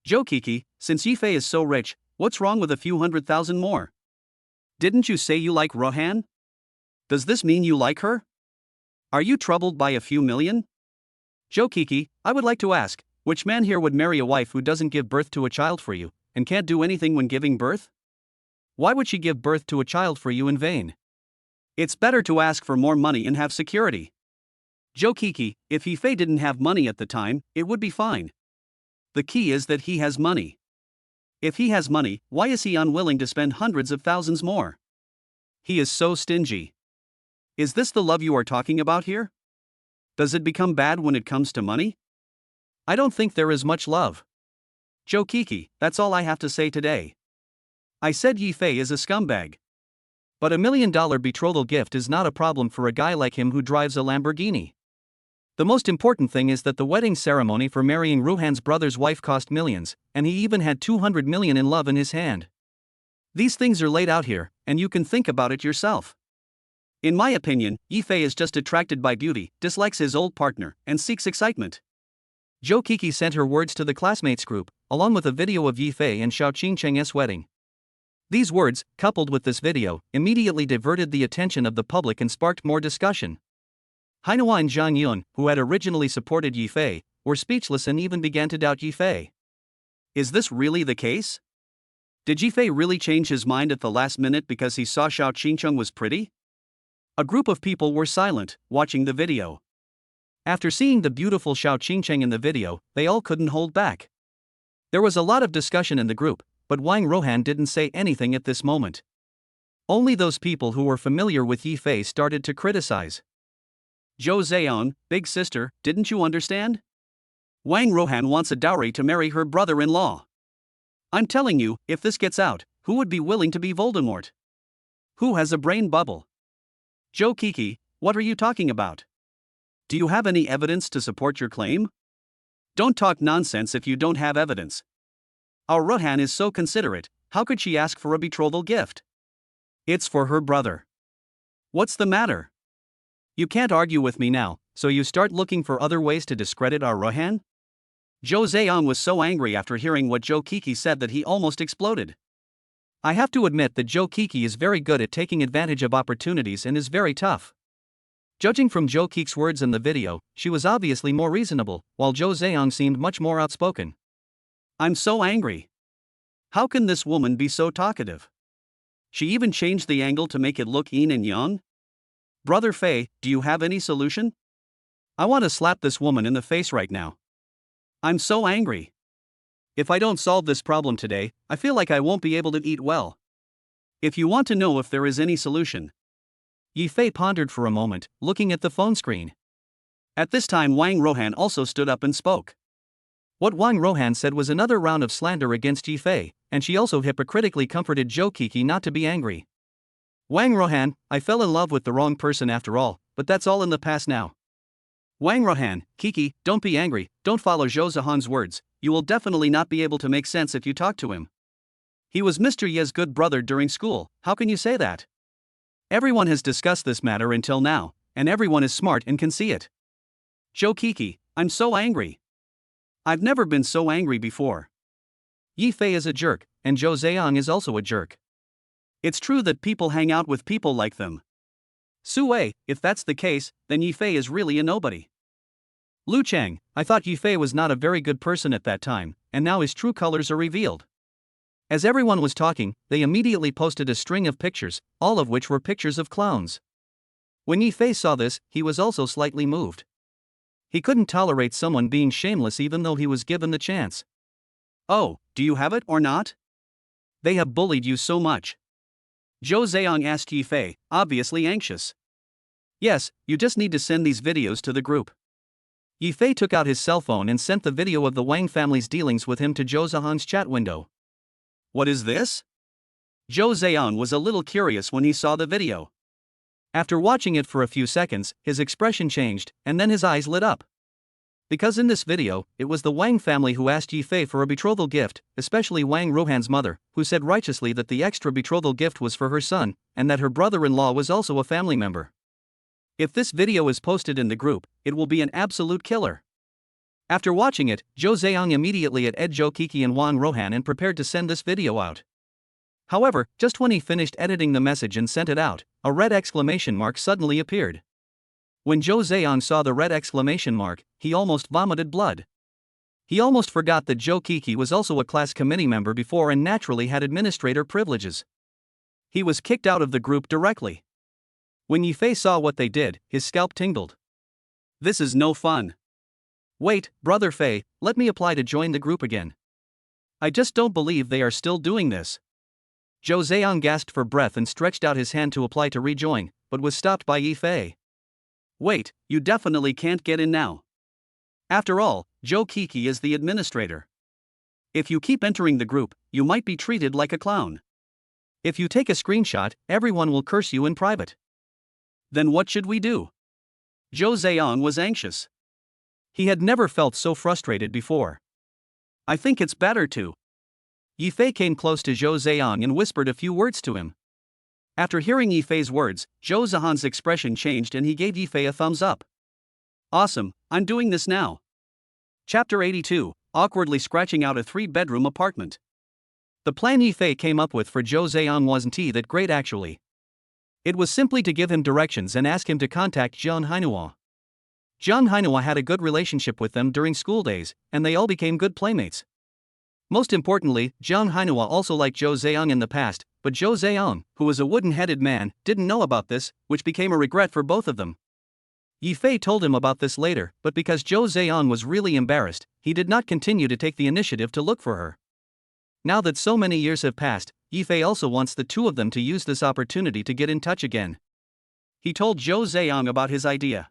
Joe Kiki, since Yifei is so rich, what's wrong with a few 100,000 more? Didn't you say you like Rohan? Does this mean you like her? Are you troubled by a few million? Joe Kiki, I would like to ask, which man here would marry a wife who doesn't give birth to a child for you, and can't do anything when giving birth? Why would she give birth to a child for you in vain? It's better to ask for more money and have security. Joe Kiki, if Yifei didn't have money at the time, it would be fine. The key is that he has money. If he has money, why is he unwilling to spend hundreds of thousands more? He is so stingy. Is this the love you are talking about here? Does it become bad when it comes to money? I don't think there is much love. Joe Kiki, that's all I have to say today. I said Yifei is a scumbag. But $1 million betrothal gift is not a problem for a guy like him who drives a Lamborghini. The most important thing is that the wedding ceremony for marrying Rohan's brother's wife cost millions, and he even had 200 million in love in his hand. These things are laid out here, and you can think about it yourself. In my opinion, Yifei is just attracted by beauty, dislikes his old partner, and seeks excitement. Zhou Kiki sent her words to the classmates group, along with a video of Yifei and Xiao Qingcheng's wedding. These words, coupled with this video, immediately diverted the attention of the public and sparked more discussion. Hainhua and Zhang Yun, who had originally supported Yifei, were speechless and even began to doubt Yifei. Is this really the case? Did Yifei really change his mind at the last minute because he saw Xiao Qingcheng was pretty? A group of people were silent, watching the video. After seeing the beautiful Xiao Qingcheng in the video, they all couldn't hold back. There was a lot of discussion in the group, but Wang Rohan didn't say anything at this moment. Only those people who were familiar with Yifei started to criticize. Zhou Zheong, big sister, didn't you understand? Wang Rohan wants a dowry to marry her brother-in-law. I'm telling you, if this gets out, who would be willing to be Voldemort? Who has a brain bubble? Zhou Kiki, what are you talking about? Do you have any evidence to support your claim? Don't talk nonsense if you don't have evidence. Our Rohan is so considerate, how could she ask for a betrothal gift? It's for her brother. What's the matter? You can't argue with me now, so you start looking for other ways to discredit our Rohan? Zhou Zheong was so angry after hearing what Zhou Kiki said that he almost exploded. I have to admit that Zhou Kiki is very good at taking advantage of opportunities and is very tough. Judging from Zhou Kiki's words in the video, she was obviously more reasonable, while Zhou Zheong seemed much more outspoken. I'm so angry. How can this woman be so talkative? She even changed the angle to make it look yin and yang? Brother Fei, do you have any solution? I want to slap this woman in the face right now. I'm so angry. If I don't solve this problem today, I feel like I won't be able to eat well. If you want to know if there is any solution. Yifei pondered for a moment, looking at the phone screen. At this time Wang Rohan also stood up and spoke. What Wang Rohan said was another round of slander against Yifei, and she also hypocritically comforted Zhou Kiki not to be angry. Wang Rohan, I fell in love with the wrong person after all, but that's all in the past now. Wang Rohan, Kiki, don't be angry, don't follow Zhou Zahan's words, you will definitely not be able to make sense if you talk to him. He was Mr. Ye's good brother during school, how can you say that? Everyone has discussed this matter until now, and everyone is smart and can see it. Zhou Kiki, I'm so angry. I've never been so angry before. Yifei is a jerk, and Zhou Zheong is also a jerk. It's true that people hang out with people like them. Su Wei, if that's the case, then Yifei is really a nobody. Lu Cheng, I thought Yifei was not a very good person at that time, and now his true colors are revealed. As everyone was talking, they immediately posted a string of pictures, all of which were pictures of clowns. When Yifei saw this, he was also slightly moved. He couldn't tolerate someone being shameless even though he was given the chance. Oh, do you have it or not? They have bullied you so much. Zhou Zheong asked Yifei, obviously anxious. Yes, you just need to send these videos to the group. Yifei took out his cell phone and sent the video of the Wang family's dealings with him to Zhou Zahan's chat window. What is this? Zhou Zheong was a little curious when he saw the video. After watching it for a few seconds, his expression changed, and then his eyes lit up. Because in this video, it was the Wang family who asked Yifei for a betrothal gift, especially Wang Rohan's mother, who said righteously that the extra betrothal gift was for her son, and that her brother-in-law was also a family member. If this video is posted in the group, it will be an absolute killer. After watching it, Zhou Zheong immediately added Zhou Kiki and Wang Rohan and prepared to send this video out. However, just when he finished editing the message and sent it out, a red exclamation mark suddenly appeared. When Zhou Zheong saw the red exclamation mark, he almost vomited blood. He almost forgot that Zhou Kiki was also a class committee member before and naturally had administrator privileges. He was kicked out of the group directly. When Yifei saw what they did, his scalp tingled. This is no fun. Wait, Brother Fei, let me apply to join the group again. I just don't believe they are still doing this. Zhou Zheong gasped for breath and stretched out his hand to apply to rejoin, but was stopped by Yifei. Wait, you definitely can't get in now. After all, Zhou Kiki is the administrator. If you keep entering the group, you might be treated like a clown. If you take a screenshot, everyone will curse you in private. Then what should we do? Zhou Zheong was anxious. He had never felt so frustrated before. I think it's better to. Yifei came close to Zhou Zheong and whispered a few words to him. After hearing Yifei's words, Zhou Zahan's expression changed and he gave Yifei a thumbs up. Awesome, I'm doing this now. Chapter 82, Awkwardly Scratching Out a 3-Bedroom Apartment. The plan Yifei came up with for Zhou Ziyang wasn't that great actually. It was simply to give him directions and ask him to contact Jiang Hainua. Jiang Hainua had a good relationship with them during school days, and they all became good playmates. Most importantly, Jiang Hainua also liked Zhou Ziyang in the past, but Zhou Ziyang, who was a wooden-headed man, didn't know about this, which became a regret for both of them. Yifei told him about this later, but because Zhou Ziyang was really embarrassed, he did not continue to take the initiative to look for her. Now that so many years have passed, Yifei also wants the two of them to use this opportunity to get in touch again. He told Zhou Ziyang about his idea.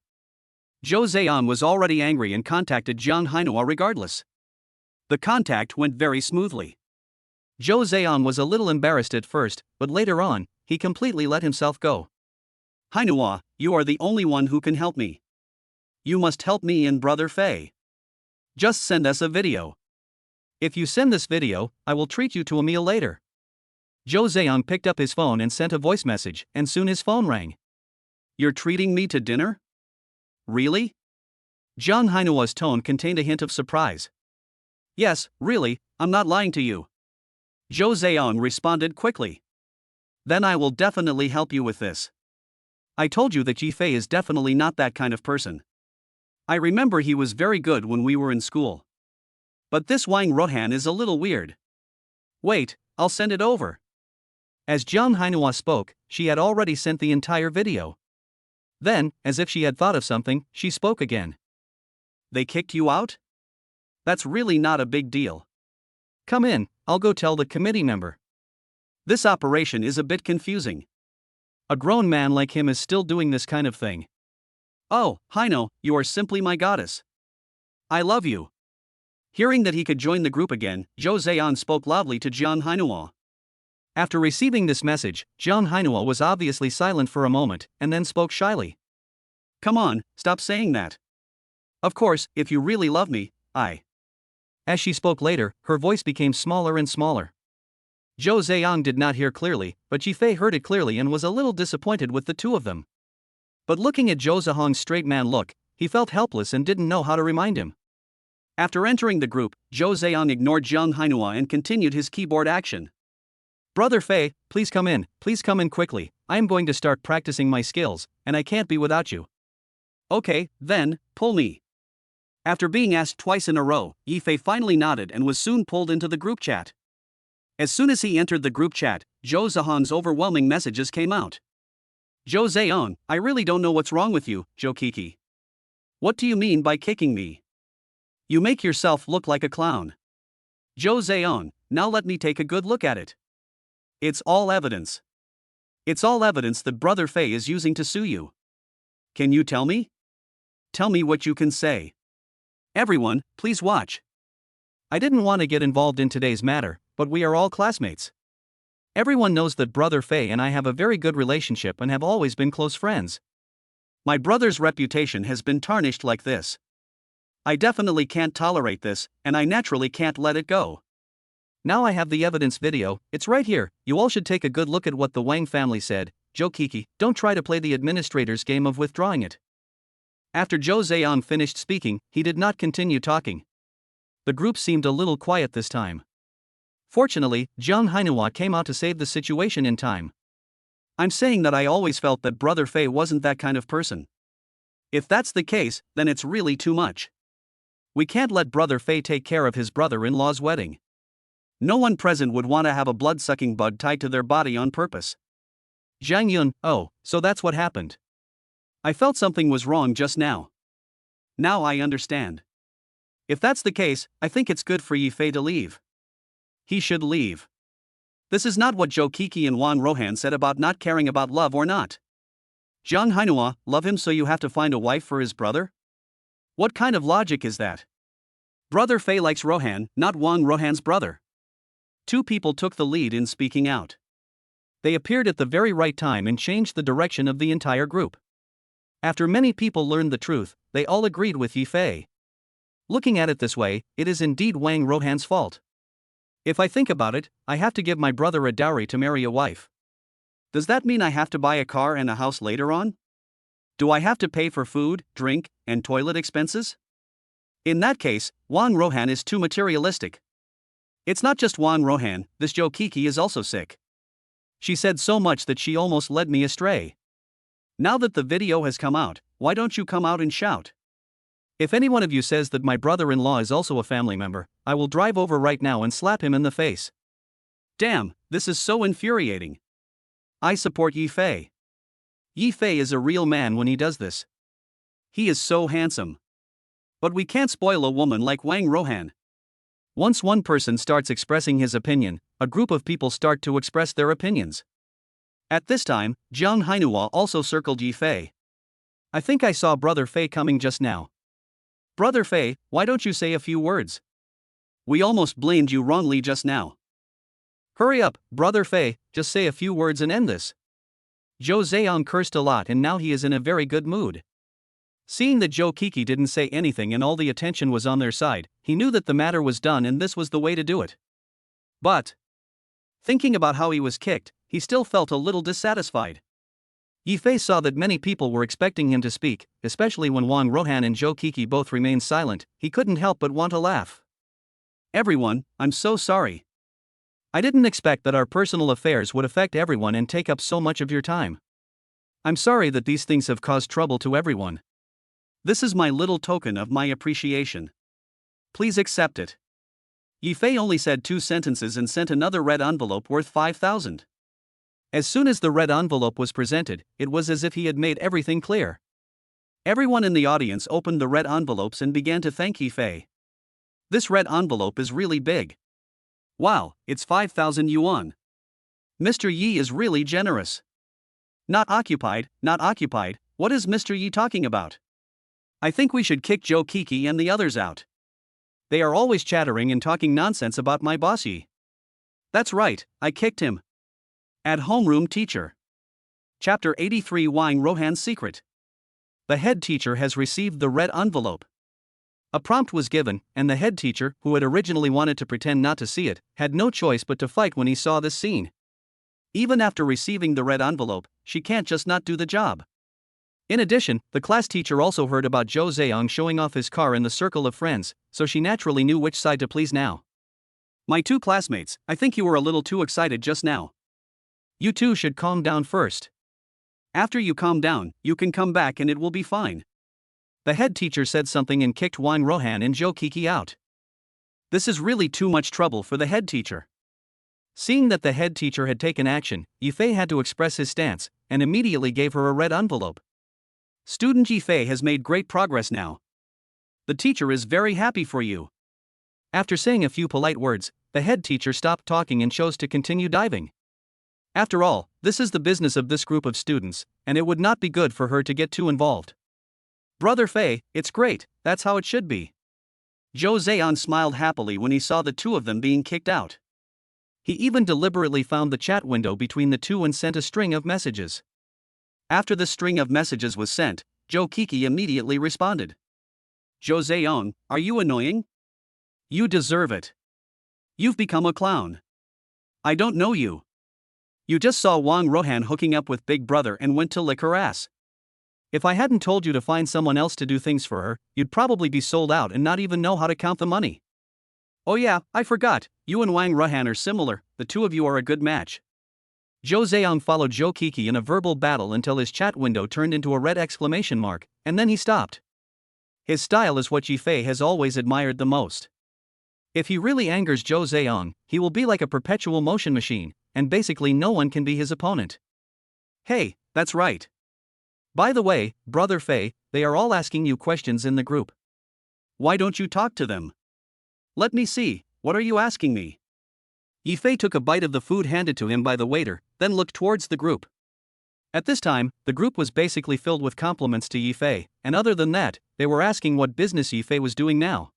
Zhou Ziyang was already angry and contacted Jiang Hainua regardless. The contact went very smoothly. Zhou Ziyang was a little embarrassed at first, but later on, he completely let himself go. Hainua, you are the only one who can help me. You must help me and Brother Fei. Just send us a video. If you send this video, I will treat you to a meal later. Zhou Ziyang picked up his phone and sent a voice message, and soon his phone rang. You're treating me to dinner? Really? Jiang Hainua's tone contained a hint of surprise. Yes, really, I'm not lying to you. Zhou Ziyang responded quickly. Then I will definitely help you with this. I told you that Yifei is definitely not that kind of person. I remember he was very good when we were in school. But this Wang Rohan is a little weird. Wait, I'll send it over. As Jiang Hainua spoke, she had already sent the entire video. Then, as if she had thought of something, she spoke again. They kicked you out? That's really not a big deal. Come in, I'll go tell the committee member. This operation is a bit confusing. A grown man like him is still doing this kind of thing. Oh, Haino, you are simply my goddess. I love you. Hearing that he could join the group again, Zhou Ziyang spoke loudly to Jiang Hainua. After receiving this message, Jiang Hainua was obviously silent for a moment, and then spoke shyly. Come on, stop saying that. Of course, if you really love me, I. As she spoke later, her voice became smaller and smaller. Zhou Ziyang did not hear clearly, but Yifei heard it clearly and was a little disappointed with the two of them. But looking at Zhou Ziyang's straight man look, he felt helpless and didn't know how to remind him. After entering the group, Zhou Ziyang ignored Jiang Hainua and continued his keyboard action. Brother Fei, please come in quickly, I am going to start practicing my skills, and I can't be without you. Okay, then, pull me. After being asked twice in a row, Yifei finally nodded and was soon pulled into the group chat. As soon as he entered the group chat, Zhou Ziyang's overwhelming messages came out. Zhou Ziyang, I really don't know what's wrong with you, Zhou Kiki. What do you mean by kicking me? You make yourself look like a clown. Zhou Ziyang, now let me take a good look at it. It's all evidence. It's all evidence that Brother Fei is using to sue you. Can you tell me? Tell me what you can say. Everyone, please watch. I didn't want to get involved in today's matter, but we are all classmates. Everyone knows that Brother Fei and I have a very good relationship and have always been close friends. My brother's reputation has been tarnished like this. I definitely can't tolerate this, and I naturally can't let it go. Now I have the evidence video, it's right here, you all should take a good look at what the Wang family said. Zhou Kiki, don't try to play the administrator's game of withdrawing it. After Zhou Ziyang finished speaking, he did not continue talking. The group seemed a little quiet this time. Fortunately, Jiang Hainua came out to save the situation in time. I'm saying that I always felt that Brother Fei wasn't that kind of person. If that's the case, then it's really too much. We can't let Brother Fei take care of his brother-in-law's wedding. No one present would want to have a blood-sucking bug tied to their body on purpose. Zhang Yun, oh, so that's what happened. I felt something was wrong just now. Now I understand. If that's the case, I think it's good for Yifei to leave. He should leave. This is not what Zhou Kiki and Wang Rohan said about not caring about love or not. Jiang Hainua, love him so you have to find a wife for his brother? What kind of logic is that? Brother Fei likes Rohan, not Wang Rohan's brother. Two people took the lead in speaking out. They appeared at the very right time and changed the direction of the entire group. After many people learned the truth, they all agreed with Yifei. Looking at it this way, it is indeed Wang Rohan's fault. If I think about it, I have to give my brother a dowry to marry a wife. Does that mean I have to buy a car and a house later on? Do I have to pay for food, drink, and toilet expenses? In that case, Wang Rohan is too materialistic. It's not just Wang Rohan, this Joe Kiki is also sick. She said so much that she almost led me astray. Now that the video has come out, why don't you come out and shout? If any one of you says that my brother-in-law is also a family member, I will drive over right now and slap him in the face. Damn, this is so infuriating. I support Yi Fei. Yi Fei is a real man when he does this. He is so handsome. But we can't spoil a woman like Wang Rohan. Once one person starts expressing his opinion, a group of people start to express their opinions. At this time, Jiang Hainua also circled Yi Fei. I think I saw Brother Fei coming just now. Brother Fei, why don't you say a few words? We almost blamed you wrongly just now. Hurry up, Brother Fei, just say a few words and end this. Zhou Zheong cursed a lot and now he is in a very good mood. Seeing that Joe Kiki didn't say anything and all the attention was on their side, he knew that the matter was done and this was the way to do it. But, thinking about how he was kicked, he still felt a little dissatisfied. Yi Fei saw that many people were expecting him to speak, especially when Wang Rohan and Joe Kiki both remained silent. He couldn't help but want to laugh. Everyone, I'm so sorry. I didn't expect that our personal affairs would affect everyone and take up so much of your time. I'm sorry that these things have caused trouble to everyone. This is my little token of my appreciation. Please accept it. Yi Fei only said 2 sentences and sent another red envelope worth 5,000. As soon as the red envelope was presented, it was as if he had made everything clear. Everyone in the audience opened the red envelopes and began to thank Yi Fei. This red envelope is really big. Wow, it's 5,000 yuan. Mr. Yi is really generous. Not occupied, what is Mr. Yi talking about? I think we should kick Joe Kiki and the others out. They are always chattering and talking nonsense about my boss Yi. That's right, I kicked him. At homeroom teacher. Chapter 83 Wang Rohan's secret. The head teacher has received the red envelope. A prompt was given, and the head teacher, who had originally wanted to pretend not to see it, had no choice but to fight when he saw this scene. Even after receiving the red envelope, she can't just not do the job. In addition, the class teacher also heard about Zhou Zheong showing off his car in the circle of friends, so she naturally knew which side to please now. My 2 classmates, I think you were a little too excited just now. You 2 should calm down first. After you calm down, you can come back and it will be fine. The head teacher said something and kicked Wang Rohan and Joe Kiki out. This is really too much trouble for the head teacher. Seeing that the head teacher had taken action, Yi Fei had to express his stance, and immediately gave her a red envelope. Student Yi Fei has made great progress now. The teacher is very happy for you. After saying a few polite words, the head teacher stopped talking and chose to continue diving. After all, this is the business of this group of students, and it would not be good for her to get too involved. Brother Fei, it's great, that's how it should be. Zhou Zheong smiled happily when he saw the 2 of them being kicked out. He even deliberately found the chat window between the 2 and sent a string of messages. After the string of messages was sent, Joe Kiki immediately responded. Zhou Zheong, are you annoying? You deserve it. You've become a clown. I don't know you. You just saw Wang Rohan hooking up with Big Brother and went to lick her ass. If I hadn't told you to find someone else to do things for her, you'd probably be sold out and not even know how to count the money. Oh yeah, I forgot, you and Wang Rohan are similar, the 2 of you are a good match. Zhou Zheong followed Joe Kiki in a verbal battle until his chat window turned into a red exclamation mark, and then he stopped. His style is what Yi Fei has always admired the most. If he really angers Zhou Zheong, he will be like a perpetual motion machine, and basically no one can be his opponent. Hey, that's right. By the way, Brother Fei, they are all asking you questions in the group. Why don't you talk to them? Let me see, what are you asking me? Yi Fei took a bite of the food handed to him by the waiter, then looked towards the group. At this time, the group was basically filled with compliments to Yi Fei, and other than that, they were asking what business Yi Fei was doing now.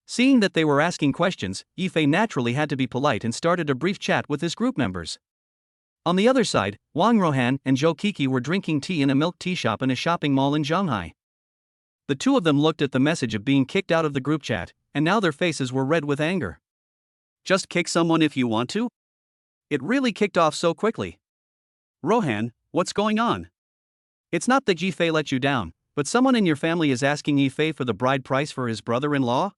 Seeing that they were asking questions, Yi Fei naturally had to be polite and started a brief chat with his group members. On the other side, Wang Rohan and Joe Kiki were drinking tea in a milk tea shop in a shopping mall in Shanghai. The 2 of them looked at the message of being kicked out of the group chat, and now their faces were red with anger. Just kick someone if you want to? It really kicked off so quickly. Rohan, what's going on? It's not that Yi Fei let you down, But someone in your family is asking Yi Fei for the bride price for his brother-in-law?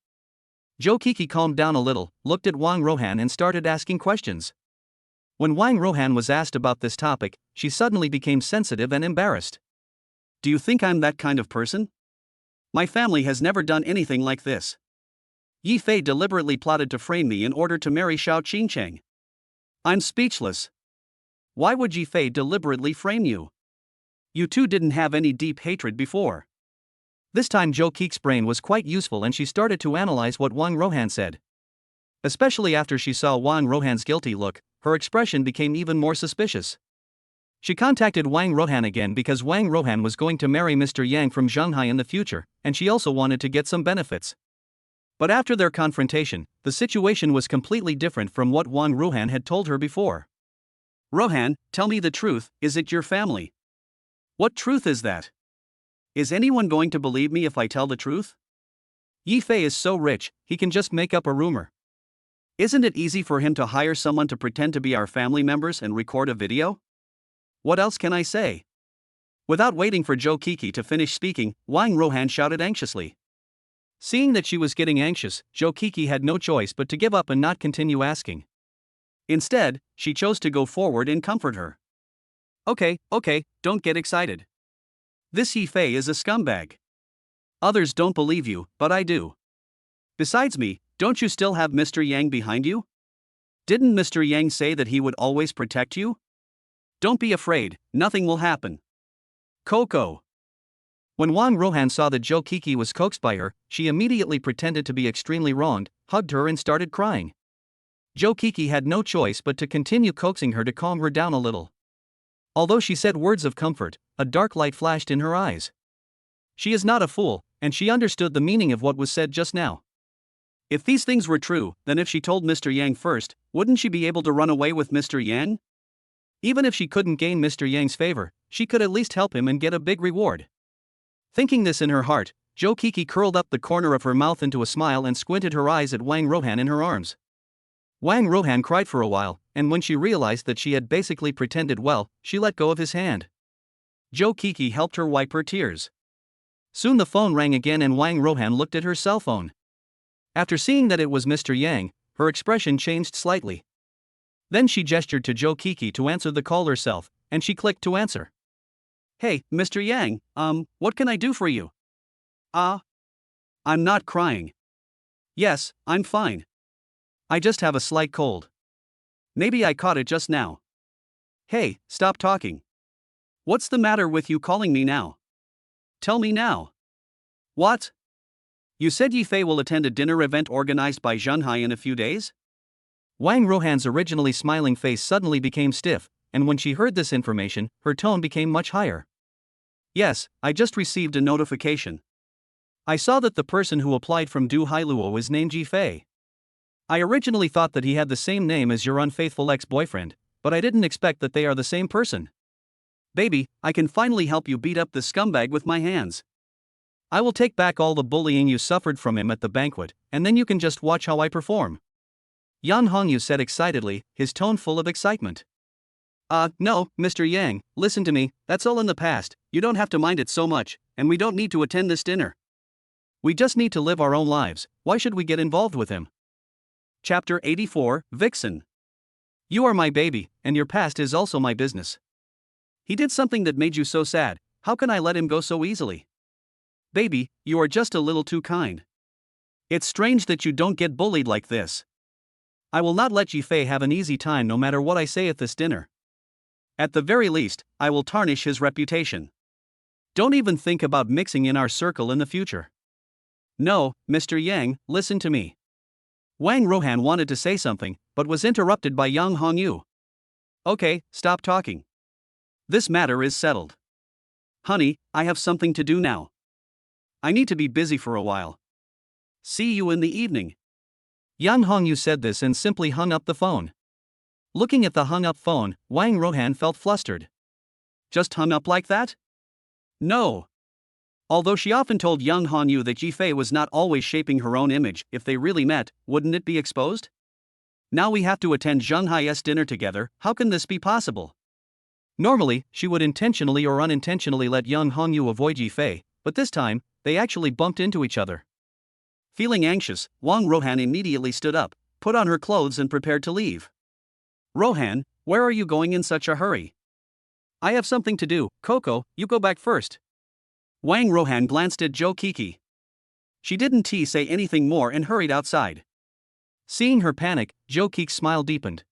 Zhou Kiki calmed down a little, looked at Wang Rohan and started asking questions. When Wang Rohan was asked about this topic, she suddenly became sensitive and embarrassed. Do you think I'm that kind of person? My family has never done anything like this. Yi Fei deliberately plotted to frame me in order to marry Xiao Qingcheng. I'm speechless. Why would Yi Fei deliberately frame you? You two didn't have any deep hatred before. This time Zhou Kiki's brain was quite useful and she started to analyze what Wang Rohan said. Especially after she saw Wang Rohan's guilty look, her expression became even more suspicious. She contacted Wang Rohan again because Wang Rohan was going to marry Mr. Yang from Shanghai in the future, and she also wanted to get some benefits. But after their confrontation, the situation was completely different from what Wang Rohan had told her before. Rohan, tell me the truth, is it your family? What truth is that? Is anyone going to believe me if I tell the truth? Yi Fei is so rich, he can just make up a rumor. Isn't it easy for him to hire someone to pretend to be our family members and record a video? What else can I say? Without waiting for Zhou Kiki to finish speaking, Wang Rohan shouted anxiously. Seeing that she was getting anxious, Zhou Kiki had no choice but to give up and not continue asking. Instead, she chose to go forward and comfort her. Okay, don't get excited. This Yi Fei is a scumbag. Others don't believe you, but I do. Besides me, don't you still have Mr. Yang behind you? Didn't Mr. Yang say that he would always protect you? Don't be afraid, nothing will happen. Coco. When Wang Rohan saw that Zhou Kiki was coaxed by her, she immediately pretended to be extremely wronged, hugged her and started crying. Zhou Kiki had no choice but to continue coaxing her to calm her down a little. Although she said words of comfort, a dark light flashed in her eyes. She is not a fool, and she understood the meaning of what was said just now. If these things were true, then if she told Mr. Yang first, wouldn't she be able to run away with Mr. Yang? Even if she couldn't gain Mr. Yang's favor, she could at least help him and get a big reward. Thinking this in her heart, Zhou Kiki curled up the corner of her mouth into a smile and squinted her eyes at Wang Rohan in her arms. Wang Rohan cried for a while, and when she realized that she had basically pretended well, she let go of his hand. Zhou Kiki helped her wipe her tears. Soon the phone rang again and Wang Rohan looked at her cell phone. After seeing that it was Mr. Yang, her expression changed slightly. Then she gestured to Zhou Kiki to answer the call herself, and she clicked to answer. Hey, Mr. Yang, what can I do for you? I'm not crying. Yes, I'm fine. I just have a slight cold. Maybe I caught it just now. Hey, stop talking. What's the matter with you calling me now? Tell me now. What? You said Yi Fei will attend a dinner event organized by Shanghai in a few days? Wang Rohan's originally smiling face suddenly became stiff, and when she heard this information, her tone became much higher. Yes, I just received a notification. I saw that the person who applied from Du Hailuo is named Yi Fei. I originally thought that he had the same name as your unfaithful ex-boyfriend, but I didn't expect that they are the same person. Baby, I can finally help you beat up this scumbag with my hands. I will take back all the bullying you suffered from him at the banquet, and then you can just watch how I perform. Yan Hongyu said excitedly, his tone full of excitement. No, Mr. Yang, listen to me, that's all in the past, you don't have to mind it so much, and we don't need to attend this dinner. We just need to live our own lives, why should we get involved with him? Chapter 84, Vixen. You are my baby, and your past is also my business. He did something that made you so sad, how can I let him go so easily? Baby, you are just a little too kind. It's strange that you don't get bullied like this. I will not let Yi Fei have an easy time no matter what I say at this dinner. At the very least, I will tarnish his reputation. Don't even think about mixing in our circle in the future. No, Mr. Yang, listen to me. Wang Rohan wanted to say something, but was interrupted by Yang Hongyu. Okay, stop talking. This matter is settled. Honey, I have something to do now. I need to be busy for a while. See you in the evening. Yang Hongyu said this and simply hung up the phone. Looking at the hung-up phone, Wang Rohan felt flustered. Just hung up like that? No. Although she often told Yang Hongyu that Yi Fei was not always shaping her own image, if they really met, wouldn't it be exposed? Now we have to attend Shanghai's dinner together, how can this be possible? Normally, she would intentionally or unintentionally let Yang Hongyu avoid Yi Fei, but this time, they actually bumped into each other. Feeling anxious, Wang Rohan immediately stood up, put on her clothes and prepared to leave. Rohan, where are you going in such a hurry? I have something to do. Coco, you go back first. Wang Rohan glanced at Zhou Kiki. She didn't say anything more and hurried outside. Seeing her panic, Zhou Kiki's smile deepened.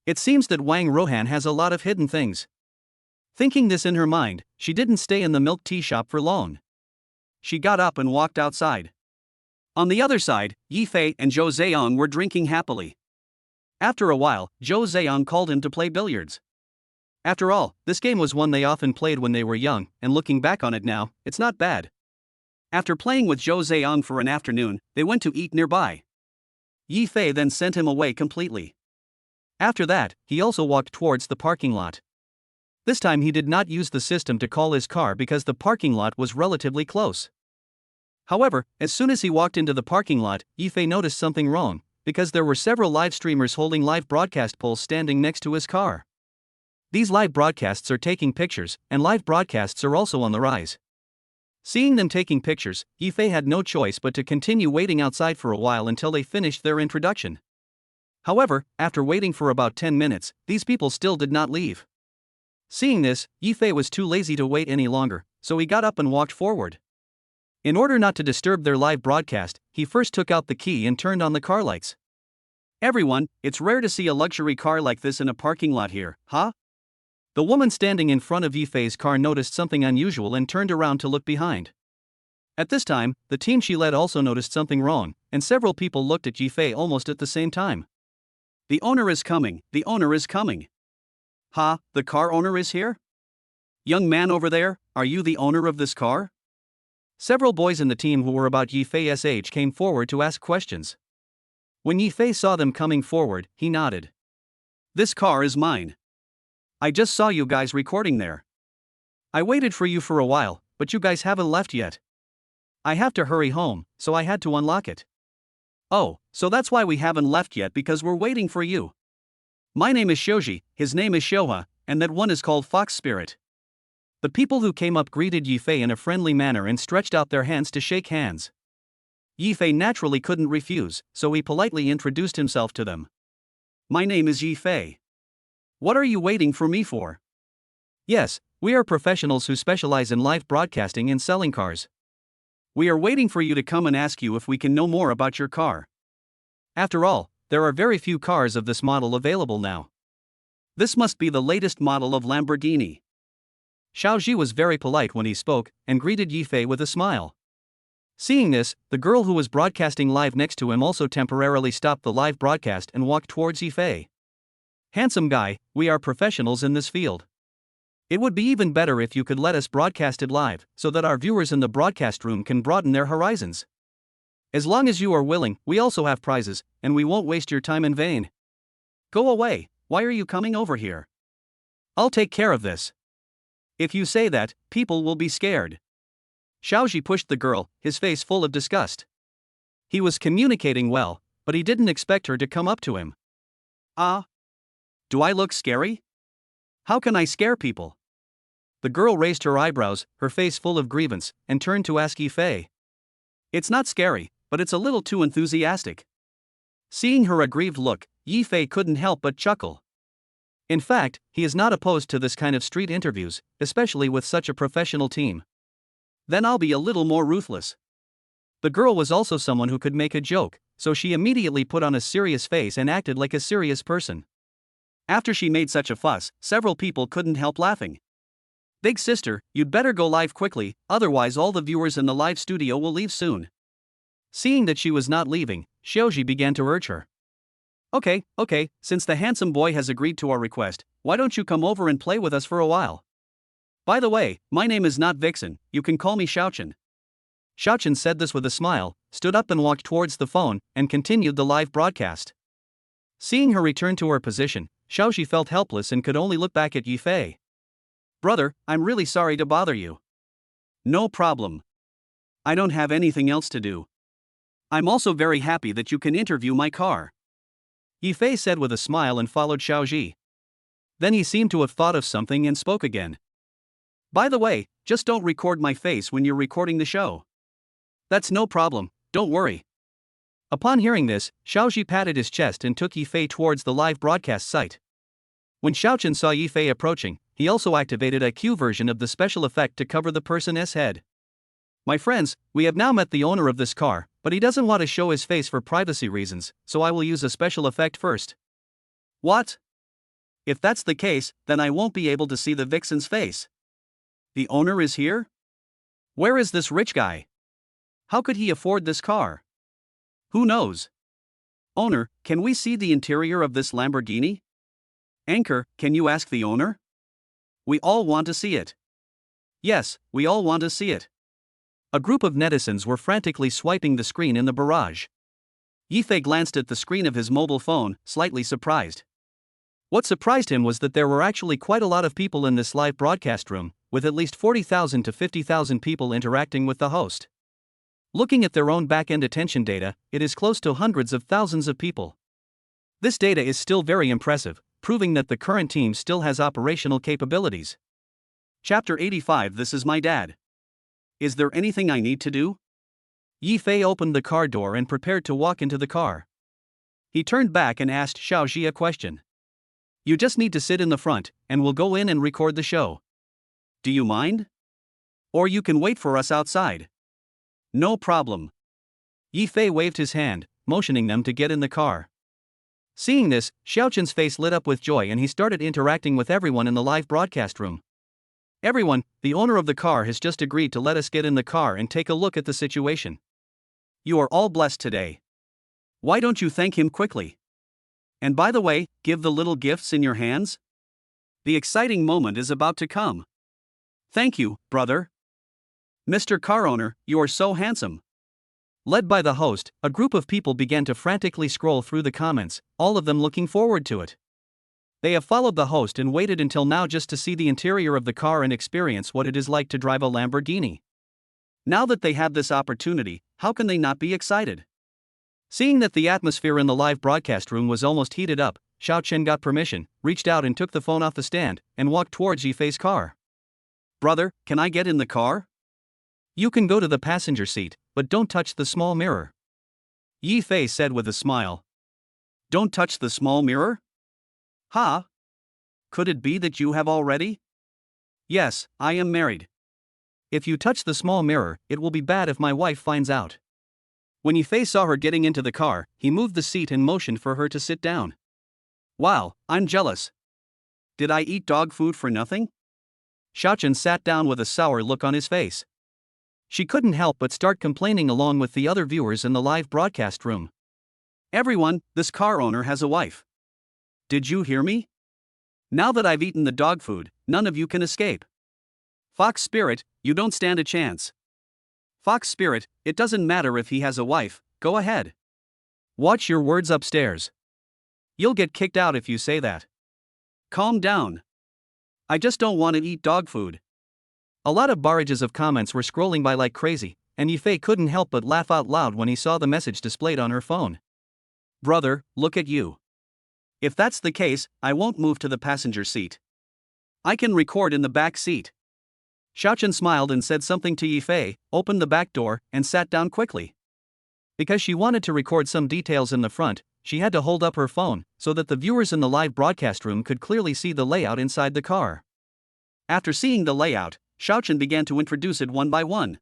It seems that Wang Rohan has a lot of hidden things. Thinking this in her mind, she didn't stay in the milk tea shop for long. She got up and walked outside. On the other side, Yi Fei and Zhou Ziyang were drinking happily. After a while, Zhou Ziyang called him to play billiards. After all, this game was one they often played when they were young, and looking back on it now, it's not bad. After playing with Zhou Ziyang for an afternoon, they went to eat nearby. Yi Fei then sent him away completely. After that, he also walked towards the parking lot. This time he did not use the system to call his car because the parking lot was relatively close. However, as soon as he walked into the parking lot, Yi Fei noticed something wrong, because there were several live streamers holding live broadcast poles standing next to his car. These live broadcasts are taking pictures, and live broadcasts are also on the rise. Seeing them taking pictures, Yi Fei had no choice but to continue waiting outside for a while until they finished their introduction. However, after waiting for about 10 minutes, these people still did not leave. Seeing this, Yi Fei was too lazy to wait any longer, so he got up and walked forward. In order not to disturb their live broadcast, he first took out the key and turned on the car lights. Everyone, it's rare to see a luxury car like this in a parking lot here, huh? The woman standing in front of Yi Fei's car noticed something unusual and turned around to look behind. At this time, the team she led also noticed something wrong, and several people looked at Yi Fei almost at the same time. The owner is coming, the owner is coming. Ha, the car owner is here? Young man over there, are you the owner of this car? Several boys in the team who were about Yi Fei's age came forward to ask questions. When Yi Fei saw them coming forward, he nodded. This car is mine. I just saw you guys recording there. I waited for you for a while, but you guys haven't left yet. I have to hurry home, so I had to unlock it. Oh, so that's why we haven't left yet, because we're waiting for you. My name is Shoji, his name is Shoha, and that one is called Fox Spirit. The people who came up greeted Yi Fei in a friendly manner and stretched out their hands to shake hands. Yi Fei naturally couldn't refuse, so he politely introduced himself to them. My name is Yi Fei. What are you waiting for me for? Yes, we are professionals who specialize in live broadcasting and selling cars. We are waiting for you to come and ask you if we can know more about your car. After all, there are very few cars of this model available now. This must be the latest model of Lamborghini. Xiaoji was very polite when he spoke, and greeted Yi Fei with a smile. Seeing this, the girl who was broadcasting live next to him also temporarily stopped the live broadcast and walked towards Yi Fei. Handsome guy, we are professionals in this field. It would be even better if you could let us broadcast it live, so that our viewers in the broadcast room can broaden their horizons. As long as you are willing, we also have prizes, and we won't waste your time in vain. Go away, why are you coming over here? I'll take care of this. If you say that, people will be scared. Xiaoji pushed the girl, his face full of disgust. He was communicating well, but he didn't expect her to come up to him. Do I look scary? How can I scare people? The girl raised her eyebrows, her face full of grievance, and turned to ask Yi Fei. It's not scary, but it's a little too enthusiastic. Seeing her aggrieved look, Yi Fei couldn't help but chuckle. In fact, he is not opposed to this kind of street interviews, especially with such a professional team. Then I'll be a little more ruthless. The girl was also someone who could make a joke, so she immediately put on a serious face and acted like a serious person. After she made such a fuss, several people couldn't help laughing. Big sister, you'd better go live quickly, otherwise all the viewers in the live studio will leave soon. Seeing that she was not leaving, Xiaoji began to urge her. Okay, since the handsome boy has agreed to our request, why don't you come over and play with us for a while? By the way, my name is not Vixen, you can call me Xiaochen. Xiaochen said this with a smile, stood up and walked towards the phone, and continued the live broadcast. Seeing her return to her position, Xiaoji felt helpless and could only look back at Yi Fei. Brother, I'm really sorry to bother you. No problem. I don't have anything else to do. I'm also very happy that you can interview my car. Yi Fei said with a smile and followed Xiaoji. Then he seemed to have thought of something and spoke again. By the way, just don't record my face when you're recording the show. That's no problem, don't worry. Upon hearing this, Xiaoji patted his chest and took Yifei towards the live broadcast site. When Xiaochen saw Yifei approaching, he also activated a Q version of the special effect to cover the person's head. My friends, we have now met the owner of this car, but he doesn't want to show his face for privacy reasons, so I will use a special effect first. What? If that's the case, then I won't be able to see the vixen's face. The owner is here? Where is this rich guy? How could he afford this car? Who knows? Owner, can we see the interior of this Lamborghini? Anchor, can you ask the owner? We all want to see it. Yes, we all want to see it. A group of netizens were frantically swiping the screen in the barrage. Yifei glanced at the screen of his mobile phone, slightly surprised. What surprised him was that there were actually quite a lot of people in this live broadcast room, with at least 40,000 to 50,000 people interacting with the host. Looking at their own back-end attention data, it is close to hundreds of thousands of people. This data is still very impressive, proving that the current team still has operational capabilities. Chapter 85. This is my dad. Is there anything I need to do? Yifei opened the car door and prepared to walk into the car. He turned back and asked Xiaoji a question. You just need to sit in the front, and we'll go in and record the show. Do you mind? Or you can wait for us outside. No problem. Yifei waved his hand, motioning them to get in the car. Seeing this, Xiaochen's face lit up with joy and he started interacting with everyone in the live broadcast room. Everyone, the owner of the car has just agreed to let us get in the car and take a look at the situation. You are all blessed today. Why don't you thank him quickly? And by the way, give the little gifts in your hands. The exciting moment is about to come. Thank you, brother. Mr. Car Owner, you are so handsome. Led by the host, a group of people began to frantically scroll through the comments, all of them looking forward to it. They have followed the host and waited until now just to see the interior of the car and experience what it is like to drive a Lamborghini. Now that they have this opportunity, how can they not be excited? Seeing that the atmosphere in the live broadcast room was almost heated up, Xiaochen got permission, reached out and took the phone off the stand, and walked towards Yifei's car. Brother, can I get in the car? You can go to the passenger seat, but don't touch the small mirror. Yifei said with a smile. Don't touch the small mirror? Huh? Could it be that you have already? Yes, I am married. If you touch the small mirror, it will be bad if my wife finds out. When Yifei saw her getting into the car, he moved the seat and motioned for her to sit down. Wow, I'm jealous. Did I eat dog food for nothing? Xiaochen sat down with a sour look on his face. She couldn't help but start complaining along with the other viewers in the live broadcast room. Everyone, this car owner has a wife. Did you hear me? Now that I've eaten the dog food, none of you can escape. Fox Spirit, you don't stand a chance. Fox Spirit, it doesn't matter if he has a wife, go ahead. Watch your words upstairs. You'll get kicked out if you say that. Calm down. I just don't want to eat dog food. A lot of barrages of comments were scrolling by like crazy, and Yifei couldn't help but laugh out loud when he saw the message displayed on her phone. Brother, look at you. If that's the case, I won't move to the passenger seat. I can record in the back seat. Xiaochen smiled and said something to Yifei, opened the back door, and sat down quickly. Because she wanted to record some details in the front, she had to hold up her phone, so that the viewers in the live broadcast room could clearly see the layout inside the car. After seeing the layout, Xiaochen began to introduce it one by one.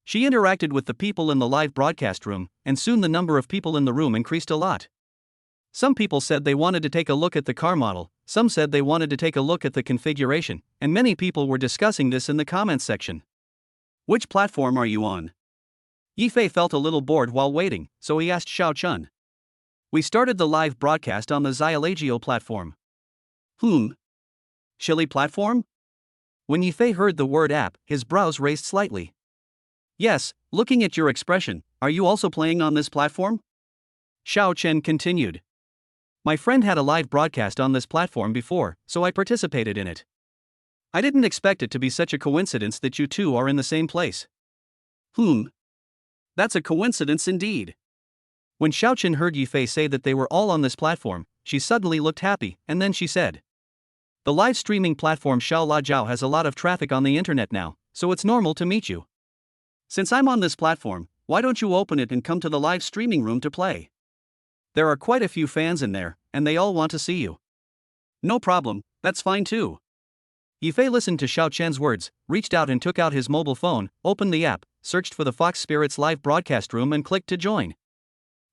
She interacted with the people in the live broadcast room, and soon the number of people in the room increased a lot. Some people said they wanted to take a look at the car model, some said they wanted to take a look at the configuration, and many people were discussing this in the comments section. Which platform are you on? Yifei felt a little bored while waiting, so he asked Xiaochen. We started the live broadcast on the Xialagio platform. Chili platform? When Yifei heard the word app, his brows raised slightly. Yes, looking at your expression, are you also playing on this platform? Xiaochen continued. My friend had a live broadcast on this platform before, so I participated in it. I didn't expect it to be such a coincidence that you two are in the same place. That's a coincidence indeed. When Xiaochen heard Yifei say that they were all on this platform, she suddenly looked happy, and then she said, The live streaming platform Xiaolajiao has a lot of traffic on the internet now, so it's normal to meet you. Since I'm on this platform, why don't you open it and come to the live streaming room to play? There are quite a few fans in there, and they all want to see you. No problem, that's fine too. Yifei listened to Xiao Chen's words, reached out and took out his mobile phone, opened the app, searched for the Fox Spirits live broadcast room and clicked to join.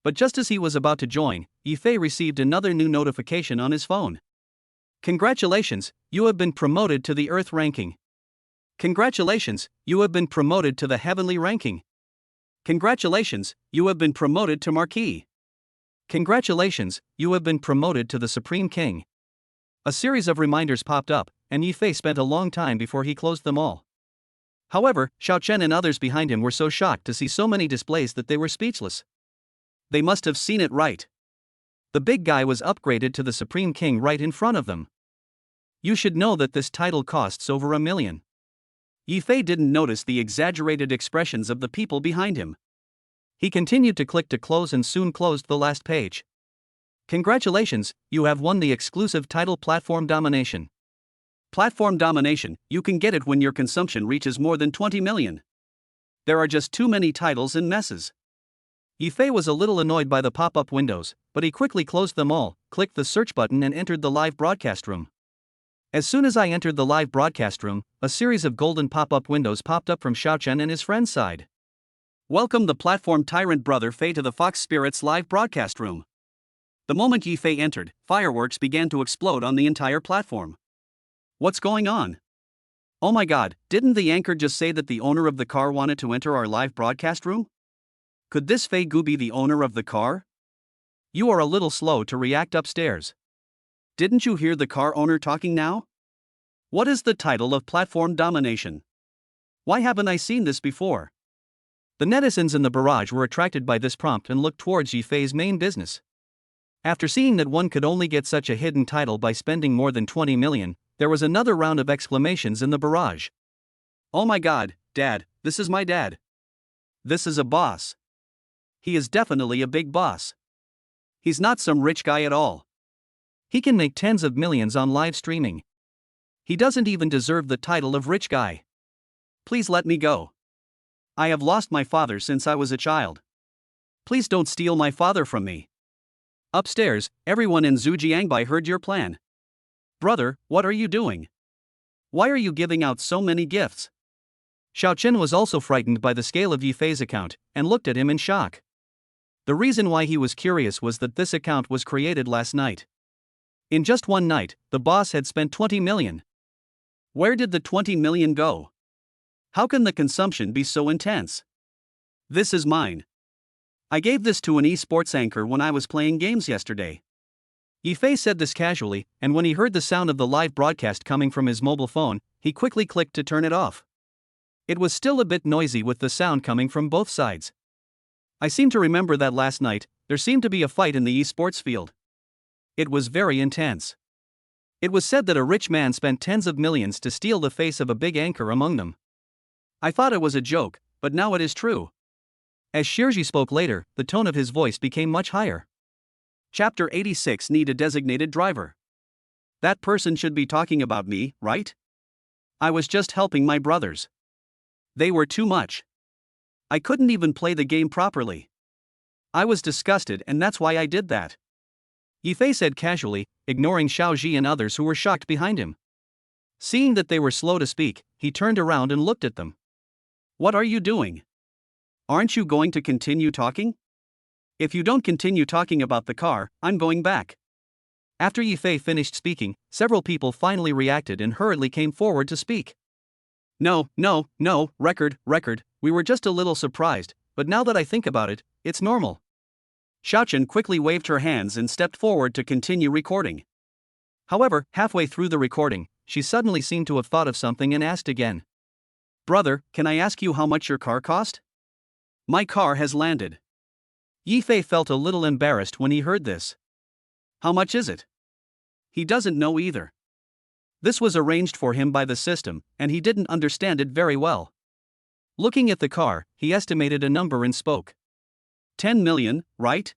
But just as he was about to join, Yifei received another new notification on his phone. Congratulations, you have been promoted to the Earth ranking. Congratulations, you have been promoted to the Heavenly ranking. Congratulations, you have been promoted to Marquis. Congratulations, you have been promoted to the Supreme King. A series of reminders popped up, and Yifei spent a long time before he closed them all. However, Xiao Chen and others behind him were so shocked to see so many displays that they were speechless. They must have seen it right. The big guy was upgraded to the Supreme King right in front of them. You should know that this title costs over $1 million. Yifei didn't notice the exaggerated expressions of the people behind him. He continued to click to close and soon closed the last page. Congratulations, you have won the exclusive title Platform Domination. Platform Domination, you can get it when your consumption reaches more than 20 million. There are just too many titles and messes. Yifei was a little annoyed by the pop-up windows, but he quickly closed them all, clicked the search button and entered the live broadcast room. As soon as I entered the live broadcast room, a series of golden pop-up windows popped up from Xiao Chen and his friend's side. Welcome the platform tyrant brother Fei to the Fox Spirits live broadcast room. The moment Yifei entered, fireworks began to explode on the entire platform. What's going on? Oh my god, didn't the anchor just say that the owner of the car wanted to enter our live broadcast room? Could this Fei Gu be the owner of the car? You are a little slow to react upstairs. Didn't you hear the car owner talking now? What is the title of Platform Domination? Why haven't I seen this before? The netizens in the barrage were attracted by this prompt and looked towards Yifei's main business. After seeing that one could only get such a hidden title by spending more than 20 million, there was another round of exclamations in the barrage. Oh my god, Dad, this is my dad. This is a boss. He is definitely a big boss. He's not some rich guy at all. He can make tens of millions on live streaming. He doesn't even deserve the title of rich guy. Please let me go. I have lost my father since I was a child. Please don't steal my father from me. Upstairs, everyone in Zhujiangbai heard your plan. Brother, what are you doing? Why are you giving out so many gifts? Xiao Chen was also frightened by the scale of Yifei's account, and looked at him in shock. The reason why he was curious was that this account was created last night. In just one night, the boss had spent 20 million. Where did the 20 million go? How can the consumption be so intense? This is mine. I gave this to an esports anchor when I was playing games yesterday. Yifei said this casually, and when he heard the sound of the live broadcast coming from his mobile phone, he quickly clicked to turn it off. It was still a bit noisy with the sound coming from both sides. I seem to remember that last night, there seemed to be a fight in the esports field. It was very intense. It was said that a rich man spent tens of millions to steal the face of a big anchor among them. I thought it was a joke, but now it is true. As Shirji spoke later, the tone of his voice became much higher. Chapter 86 Need a designated driver. That person should be talking about me, right? I was just helping my brothers. They were too much. I couldn't even play the game properly. I was disgusted and that's why I did that. Yifei said casually, ignoring Xiaoji and others who were shocked behind him. Seeing that they were slow to speak, he turned around and looked at them. What are you doing? Aren't you going to continue talking? If you don't continue talking about the car, I'm going back. After Yifei finished speaking, several people finally reacted and hurriedly came forward to speak. No, record, we were just a little surprised, but now that I think about it, it's normal. Xiaochen quickly waved her hands and stepped forward to continue recording. However, halfway through the recording, she suddenly seemed to have thought of something and asked again. Brother, can I ask you how much your car cost? My car has landed. Yifei felt a little embarrassed when he heard this. How much is it? He doesn't know either. This was arranged for him by the system, and he didn't understand it very well. Looking at the car, he estimated a number and spoke. 10 million, right?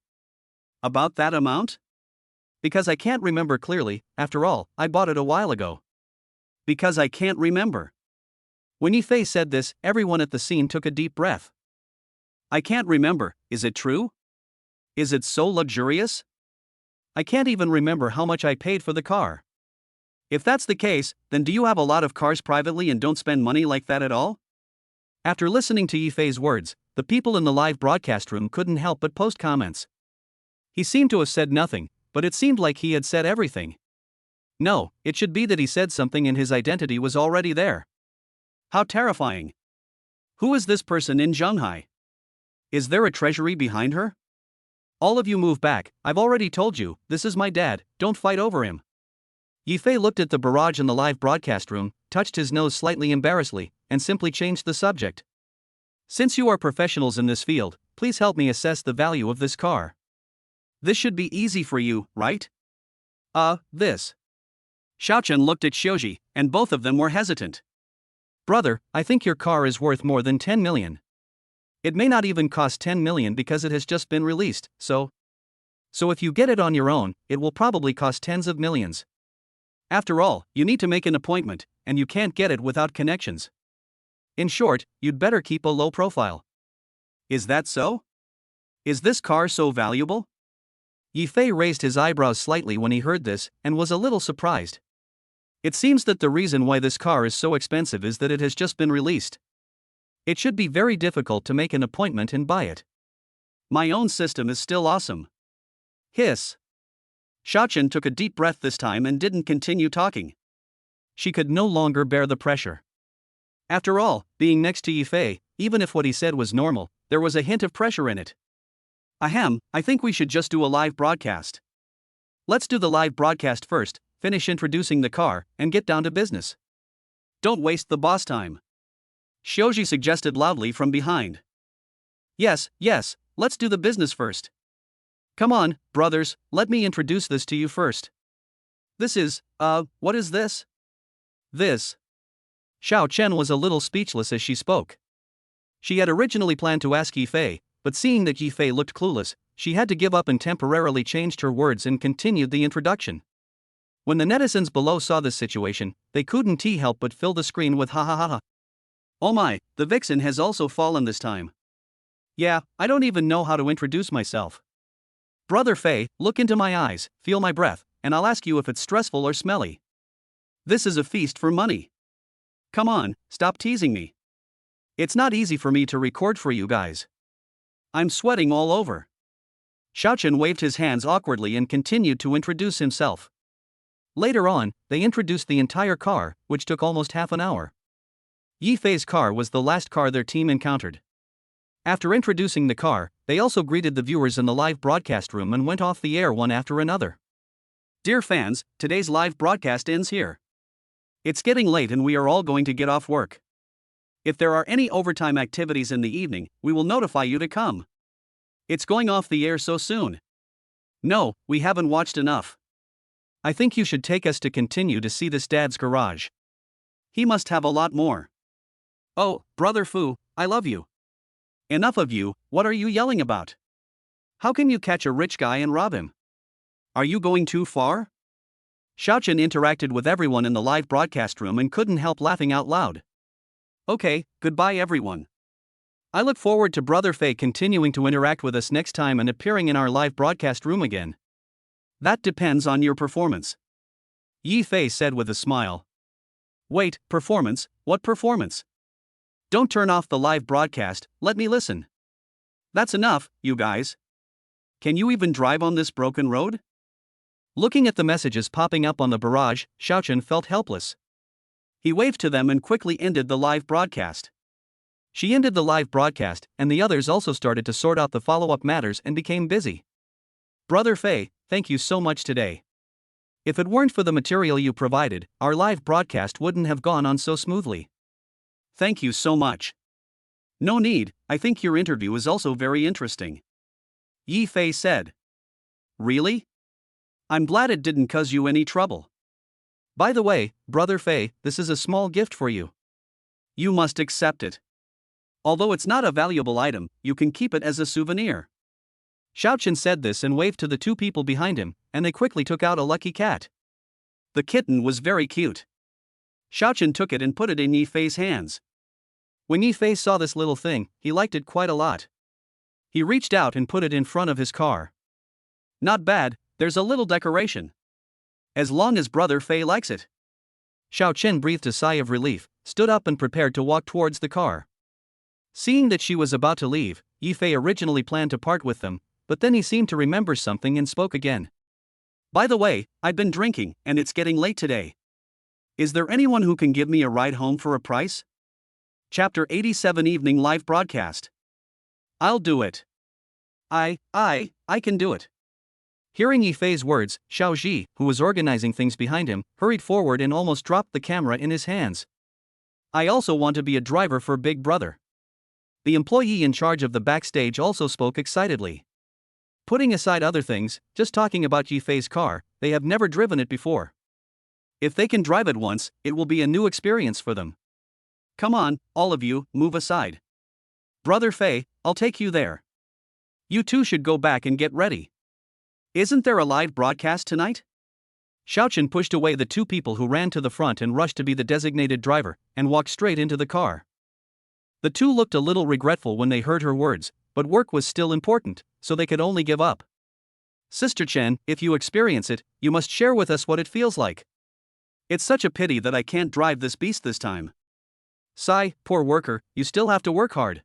About that amount? Because I can't remember clearly, after all, I bought it a while ago. Because I can't remember. When Yifei said this, everyone at the scene took a deep breath. I can't remember, is it true? Is it so luxurious? I can't even remember how much I paid for the car. If that's the case, then do you have a lot of cars privately and don't spend money like that at all? After listening to Yifei's words, the people in the live broadcast room couldn't help but post comments. He seemed to have said nothing, but it seemed like he had said everything. No, it should be that he said something and his identity was already there. How terrifying. Who is this person in Shanghai? Is there a treasury behind her? All of you move back, I've already told you, this is my dad, don't fight over him. Yifei looked at the barrage in the live broadcast room, touched his nose slightly embarrassedly, and simply changed the subject. Since you are professionals in this field, please help me assess the value of this car. This should be easy for you, right? This. Xiaochen looked at Shoji, and both of them were hesitant. Brother, I think your car is worth more than 10 million. It may not even cost 10 million because it has just been released, so if you get it on your own, it will probably cost tens of millions. After all, you need to make an appointment, and you can't get it without connections. In short, you'd better keep a low profile. Is that so? Is this car so valuable? Yifei raised his eyebrows slightly when he heard this, and was a little surprised. It seems that the reason why this car is so expensive is that it has just been released. It should be very difficult to make an appointment and buy it. My own system is still awesome. Hiss. Xiaochen took a deep breath this time and didn't continue talking. She could no longer bear the pressure. After all, being next to Yifei, even if what he said was normal, there was a hint of pressure in it. Ahem, I think we should just do a live broadcast. Let's do the live broadcast first, finish introducing the car, and get down to business. Don't waste the boss time. Shoji suggested loudly from behind. Yes, let's do the business first. Come on, brothers, let me introduce this to you first. This is, what is this? This. Xiao Chen was a little speechless as she spoke. She had originally planned to ask Yifei, but seeing that Yifei looked clueless, she had to give up and temporarily changed her words and continued the introduction. When the netizens below saw this situation, they couldn't help but fill the screen with ha ha ha ha. Oh my, the vixen has also fallen this time. Yeah, I don't even know how to introduce myself. Brother Fei, look into my eyes, feel my breath, and I'll ask you if it's stressful or smelly. This is a feast for money. Come on, stop teasing me. It's not easy for me to record for you guys. I'm sweating all over. Xiaochen waved his hands awkwardly and continued to introduce himself. Later on, they introduced the entire car, which took almost half an hour. Yifei's car was the last car their team encountered. After introducing the car, they also greeted the viewers in the live broadcast room and went off the air one after another. Dear fans, today's live broadcast ends here. It's getting late and we are all going to get off work. If there are any overtime activities in the evening, we will notify you to come. It's going off the air so soon. No, we haven't watched enough. I think you should take us to continue to see this dad's garage. He must have a lot more. Oh, Brother Fu, I love you. Enough of you, what are you yelling about? How can you catch a rich guy and rob him? Are you going too far? Xiaochen interacted with everyone in the live broadcast room and couldn't help laughing out loud. Okay, goodbye everyone. I look forward to Brother Fei continuing to interact with us next time and appearing in our live broadcast room again. That depends on your performance. Yifei said with a smile. Wait, performance? What performance? Don't turn off the live broadcast, let me listen. That's enough, you guys. Can you even drive on this broken road? Looking at the messages popping up on the barrage, Xiaochen felt helpless. He waved to them and quickly ended the live broadcast. She ended the live broadcast, and the others also started to sort out the follow-up matters and became busy. Brother Fei, thank you so much today. If it weren't for the material you provided, our live broadcast wouldn't have gone on so smoothly. Thank you so much. No need, I think your interview is also very interesting. Yifei said. Really? I'm glad it didn't cause you any trouble. By the way, Brother Fei, this is a small gift for you. You must accept it. Although it's not a valuable item, you can keep it as a souvenir. Xiao Chen said this and waved to the two people behind him, and they quickly took out a lucky cat. The kitten was very cute. Xiao Chen took it and put it in Yifei's hands. When Yifei saw this little thing, he liked it quite a lot. He reached out and put it in front of his car. Not bad, there's a little decoration. As long as Brother Fei likes it. Xiao Chen breathed a sigh of relief, stood up and prepared to walk towards the car. Seeing that she was about to leave, Yifei originally planned to part with them, but then he seemed to remember something and spoke again. By the way, I've been drinking, and it's getting late today. Is there anyone who can give me a ride home for a price? Chapter 87 Evening Live Broadcast. I'll do it. I can do it. Hearing Yifei's words, Xiao Ji, who was organizing things behind him, hurried forward and almost dropped the camera in his hands. I also want to be a driver for Big Brother. The employee in charge of the backstage also spoke excitedly. Putting aside other things, just talking about Yifei's car, they have never driven it before. If they can drive it once, it will be a new experience for them. Come on, all of you, move aside. Brother Fei, I'll take you there. You two should go back and get ready. Isn't there a live broadcast tonight? Xiao Chen pushed away the two people who ran to the front and rushed to be the designated driver, and walked straight into the car. The two looked a little regretful when they heard her words, but work was still important, so they could only give up. Sister Chen, if you experience it, you must share with us what it feels like. It's such a pity that I can't drive this beast this time. Sigh, poor worker, you still have to work hard.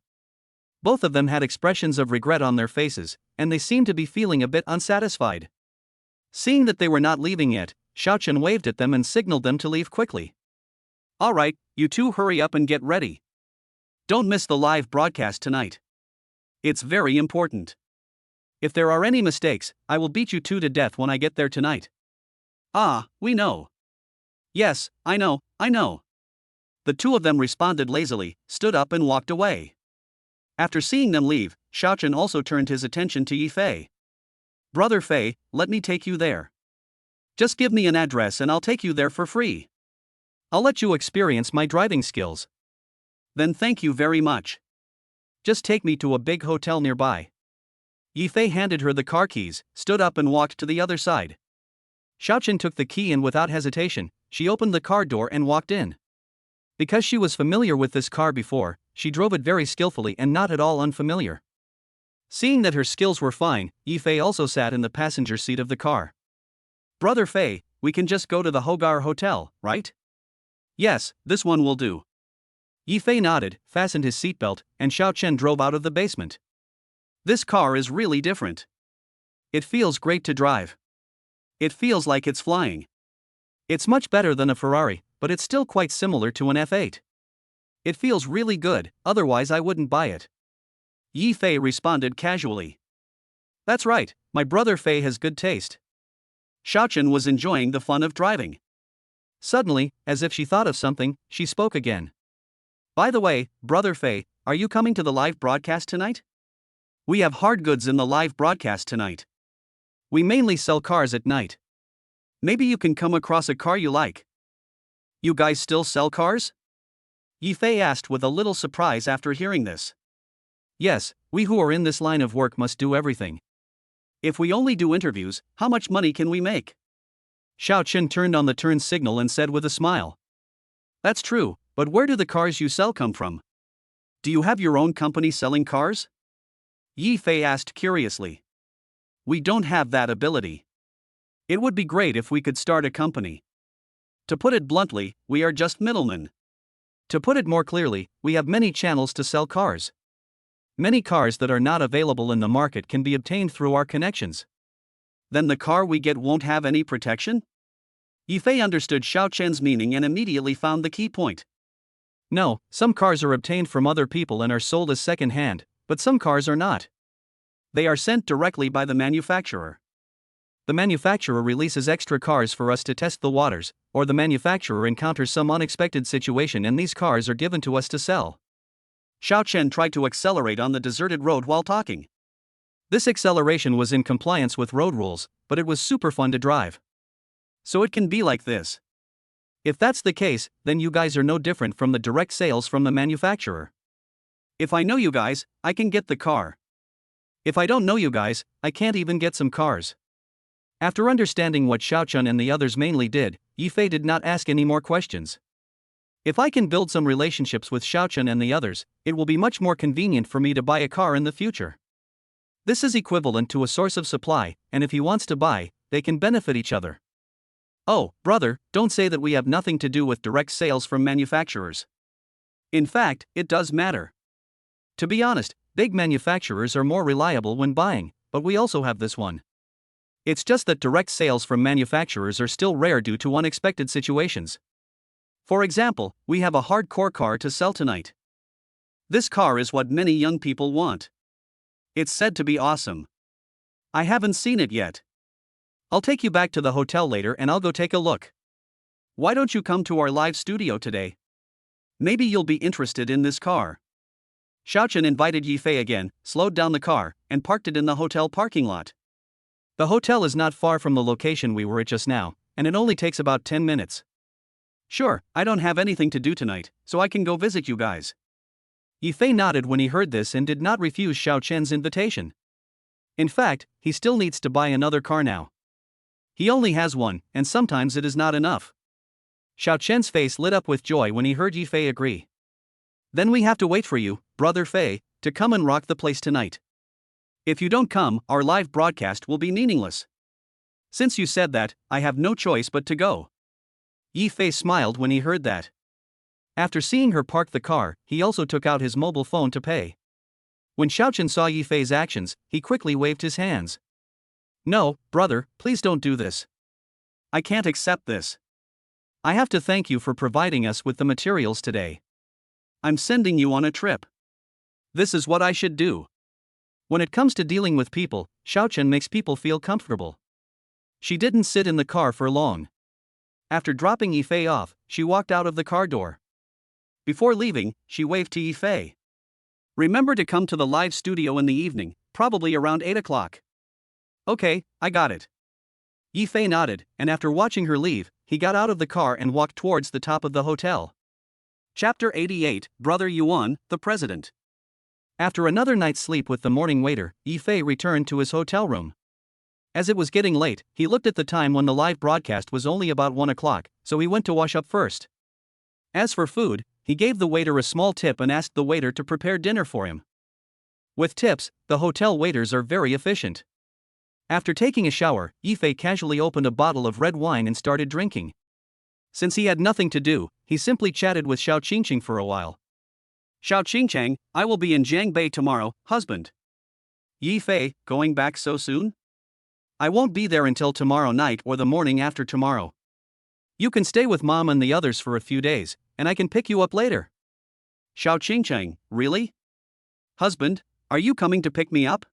Both of them had expressions of regret on their faces, and they seemed to be feeling a bit unsatisfied. Seeing that they were not leaving yet, Xiao Chen waved at them and signaled them to leave quickly. All right, you two hurry up and get ready. Don't miss the live broadcast tonight. It's very important. If there are any mistakes, I will beat you two to death when I get there tonight. Ah, we know. Yes, I know. The two of them responded lazily, stood up and walked away. After seeing them leave, Xiao Chen also turned his attention to Yifei. Brother Fei, let me take you there. Just give me an address and I'll take you there for free. I'll let you experience my driving skills. Then thank you very much. Just take me to a big hotel nearby. Yifei handed her the car keys, stood up and walked to the other side. Xiao Chen took the key and without hesitation, she opened the car door and walked in. Because she was familiar with this car before, she drove it very skillfully and not at all unfamiliar. Seeing that her skills were fine, Yifei also sat in the passenger seat of the car. Brother Fei, we can just go to the Hogar Hotel, right? Yes, this one will do. Yifei nodded, fastened his seatbelt, and Xiao Chen drove out of the basement. This car is really different. It feels great to drive. It feels like it's flying. It's much better than a Ferrari, but it's still quite similar to an F8. It feels really good, otherwise I wouldn't buy it. Yifei responded casually. That's right, my brother Fei has good taste. Xiao Chen was enjoying the fun of driving. Suddenly, as if she thought of something, she spoke again. By the way, Brother Fei, are you coming to the live broadcast tonight? We have hard goods in the live broadcast tonight. We mainly sell cars at night. Maybe you can come across a car you like. You guys still sell cars? Yifei asked with a little surprise after hearing this. Yes, we who are in this line of work must do everything. If we only do interviews, how much money can we make? Xiao Chen turned on the turn signal and said with a smile. That's true, but where do the cars you sell come from? Do you have your own company selling cars? Yifei asked curiously. We don't have that ability. It would be great if we could start a company. To put it bluntly, we are just middlemen. To put it more clearly, we have many channels to sell cars. Many cars that are not available in the market can be obtained through our connections. Then the car we get won't have any protection? Yifei understood Xiao Chen's meaning and immediately found the key point. No, some cars are obtained from other people and are sold as second-hand, but some cars are not. They are sent directly by the manufacturer. The manufacturer releases extra cars for us to test the waters, or the manufacturer encounters some unexpected situation and these cars are given to us to sell. Xiao Chen tried to accelerate on the deserted road while talking. This acceleration was in compliance with road rules, but it was super fun to drive. So it can be like this. If that's the case, then you guys are no different from the direct sales from the manufacturer. If I know you guys, I can get the car. If I don't know you guys, I can't even get some cars. After understanding what Xiaochun and the others mainly did, Yifei did not ask any more questions. If I can build some relationships with Xiaochun and the others, it will be much more convenient for me to buy a car in the future. This is equivalent to a source of supply, and if he wants to buy, they can benefit each other. Oh, brother, don't say that we have nothing to do with direct sales from manufacturers. In fact, it does matter. To be honest, big manufacturers are more reliable when buying, but we also have this one. It's just that direct sales from manufacturers are still rare due to unexpected situations. For example, we have a hardcore car to sell tonight. This car is what many young people want. It's said to be awesome. I haven't seen it yet. I'll take you back to the hotel later and I'll go take a look. Why don't you come to our live studio today? Maybe you'll be interested in this car. Xiaochun invited Yifei again, slowed down the car, and parked it in the hotel parking lot. The hotel is not far from the location we were at just now, and it only takes about 10 minutes. Sure, I don't have anything to do tonight, so I can go visit you guys. Yifei nodded when he heard this and did not refuse Xiaochun's invitation. In fact, he still needs to buy another car now. He only has one, and sometimes it is not enough. Xiaochun's face lit up with joy when he heard Yifei agree. Then we have to wait for you, brother Fei, to come and rock the place tonight. If you don't come, our live broadcast will be meaningless. Since you said that, I have no choice but to go. Yifei smiled when he heard that. After seeing her park the car, he also took out his mobile phone to pay. When Xiaochun saw Yifei's actions, he quickly waved his hands. No, brother, please don't do this. I can't accept this. I have to thank you for providing us with the materials today. I'm sending you on a trip. This is what I should do. When it comes to dealing with people, Xiaochun makes people feel comfortable. She didn't sit in the car for long. After dropping Yifei off, she walked out of the car door. Before leaving, she waved to Yifei. Remember to come to the live studio in the evening, probably around 8 o'clock. Okay, I got it. Yifei nodded, and after watching her leave, he got out of the car and walked towards the top of the hotel. Chapter 88, Brother Yuan, the President. After another night's sleep with the morning waiter, Yifei returned to his hotel room. As it was getting late, he looked at the time when the live broadcast was only about 1 o'clock, so he went to wash up first. As for food, he gave the waiter a small tip and asked the waiter to prepare dinner for him. With tips, the hotel waiters are very efficient. After taking a shower, Yifei casually opened a bottle of red wine and started drinking. Since he had nothing to do, he simply chatted with Xiao Qingqing for a while. Xiao Qingchang, I will be in Jiangbei tomorrow, husband. Yifei, going back so soon? I won't be there until tomorrow night or the morning after tomorrow. You can stay with mom and the others for a few days, and I can pick you up later. Xiao Qingchang, really? Husband, are you coming to pick me up?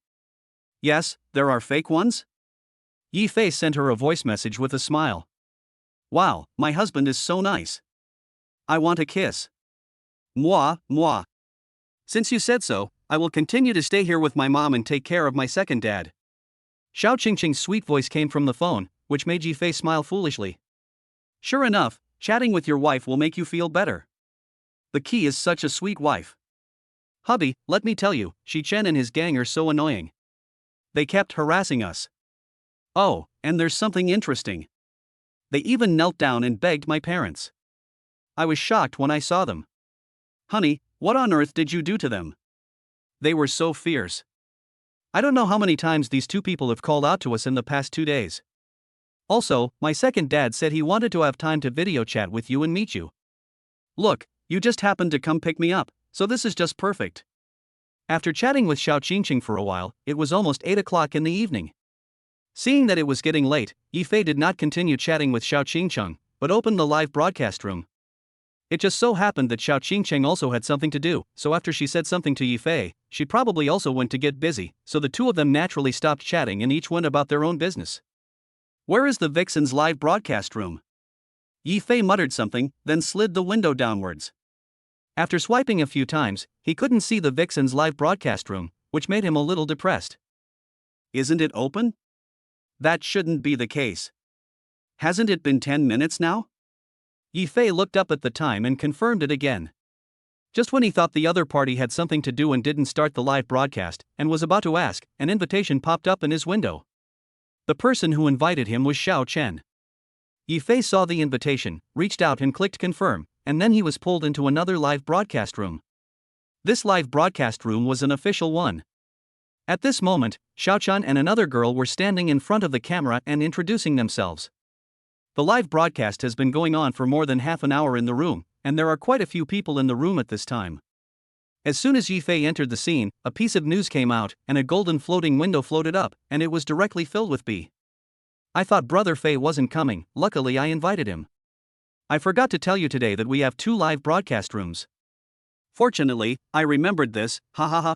Yes, there are fake ones? Yifei sent her a voice message with a smile. Wow, my husband is so nice. I want a kiss. Moi. Since you said so, I will continue to stay here with my mom and take care of my second dad. Xiao Qingqing's sweet voice came from the phone, which made Yifei smile foolishly. Sure enough, chatting with your wife will make you feel better. The key is such a sweet wife. Hubby, let me tell you, Shi Chen and his gang are so annoying. They kept harassing us. Oh, and there's something interesting. They even knelt down and begged my parents. I was shocked when I saw them. Honey, what on earth did you do to them? They were so fierce. I don't know how many times these two people have called out to us in the past 2 days. Also, my second dad said he wanted to have time to video chat with you and meet you. Look, you just happened to come pick me up, so this is just perfect. After chatting with Xiao Qingqing for a while, it was almost 8 o'clock in the evening. Seeing that it was getting late, Yifei did not continue chatting with Xiao Qingqing, but opened the live broadcast room. It just so happened that Xiao Qingqing also had something to do, so after she said something to Yifei, she probably also went to get busy, so the two of them naturally stopped chatting and each went about their own business. Where is the Vixen's live broadcast room? Yifei muttered something, then slid the window downwards. After swiping a few times, he couldn't see the Vixen's live broadcast room, which made him a little depressed. Isn't it open? That shouldn't be the case. Hasn't it been 10 minutes now? Yifei looked up at the time and confirmed it again. Just when he thought the other party had something to do and didn't start the live broadcast, and was about to ask, an invitation popped up in his window. The person who invited him was Xiao Chen. Yifei saw the invitation, reached out and clicked confirm, and then he was pulled into another live broadcast room. This live broadcast room was an official one. At this moment, Xiao Chen and another girl were standing in front of the camera and introducing themselves. The live broadcast has been going on for more than half an hour in the room, and there are quite a few people in the room at this time. As soon as Yifei entered the scene, a piece of news came out, and a golden floating window floated up, and it was directly filled with B. I thought Brother Fei wasn't coming, luckily I invited him. I forgot to tell you today that we have 2 live broadcast rooms. Fortunately, I remembered this, ha ha ha.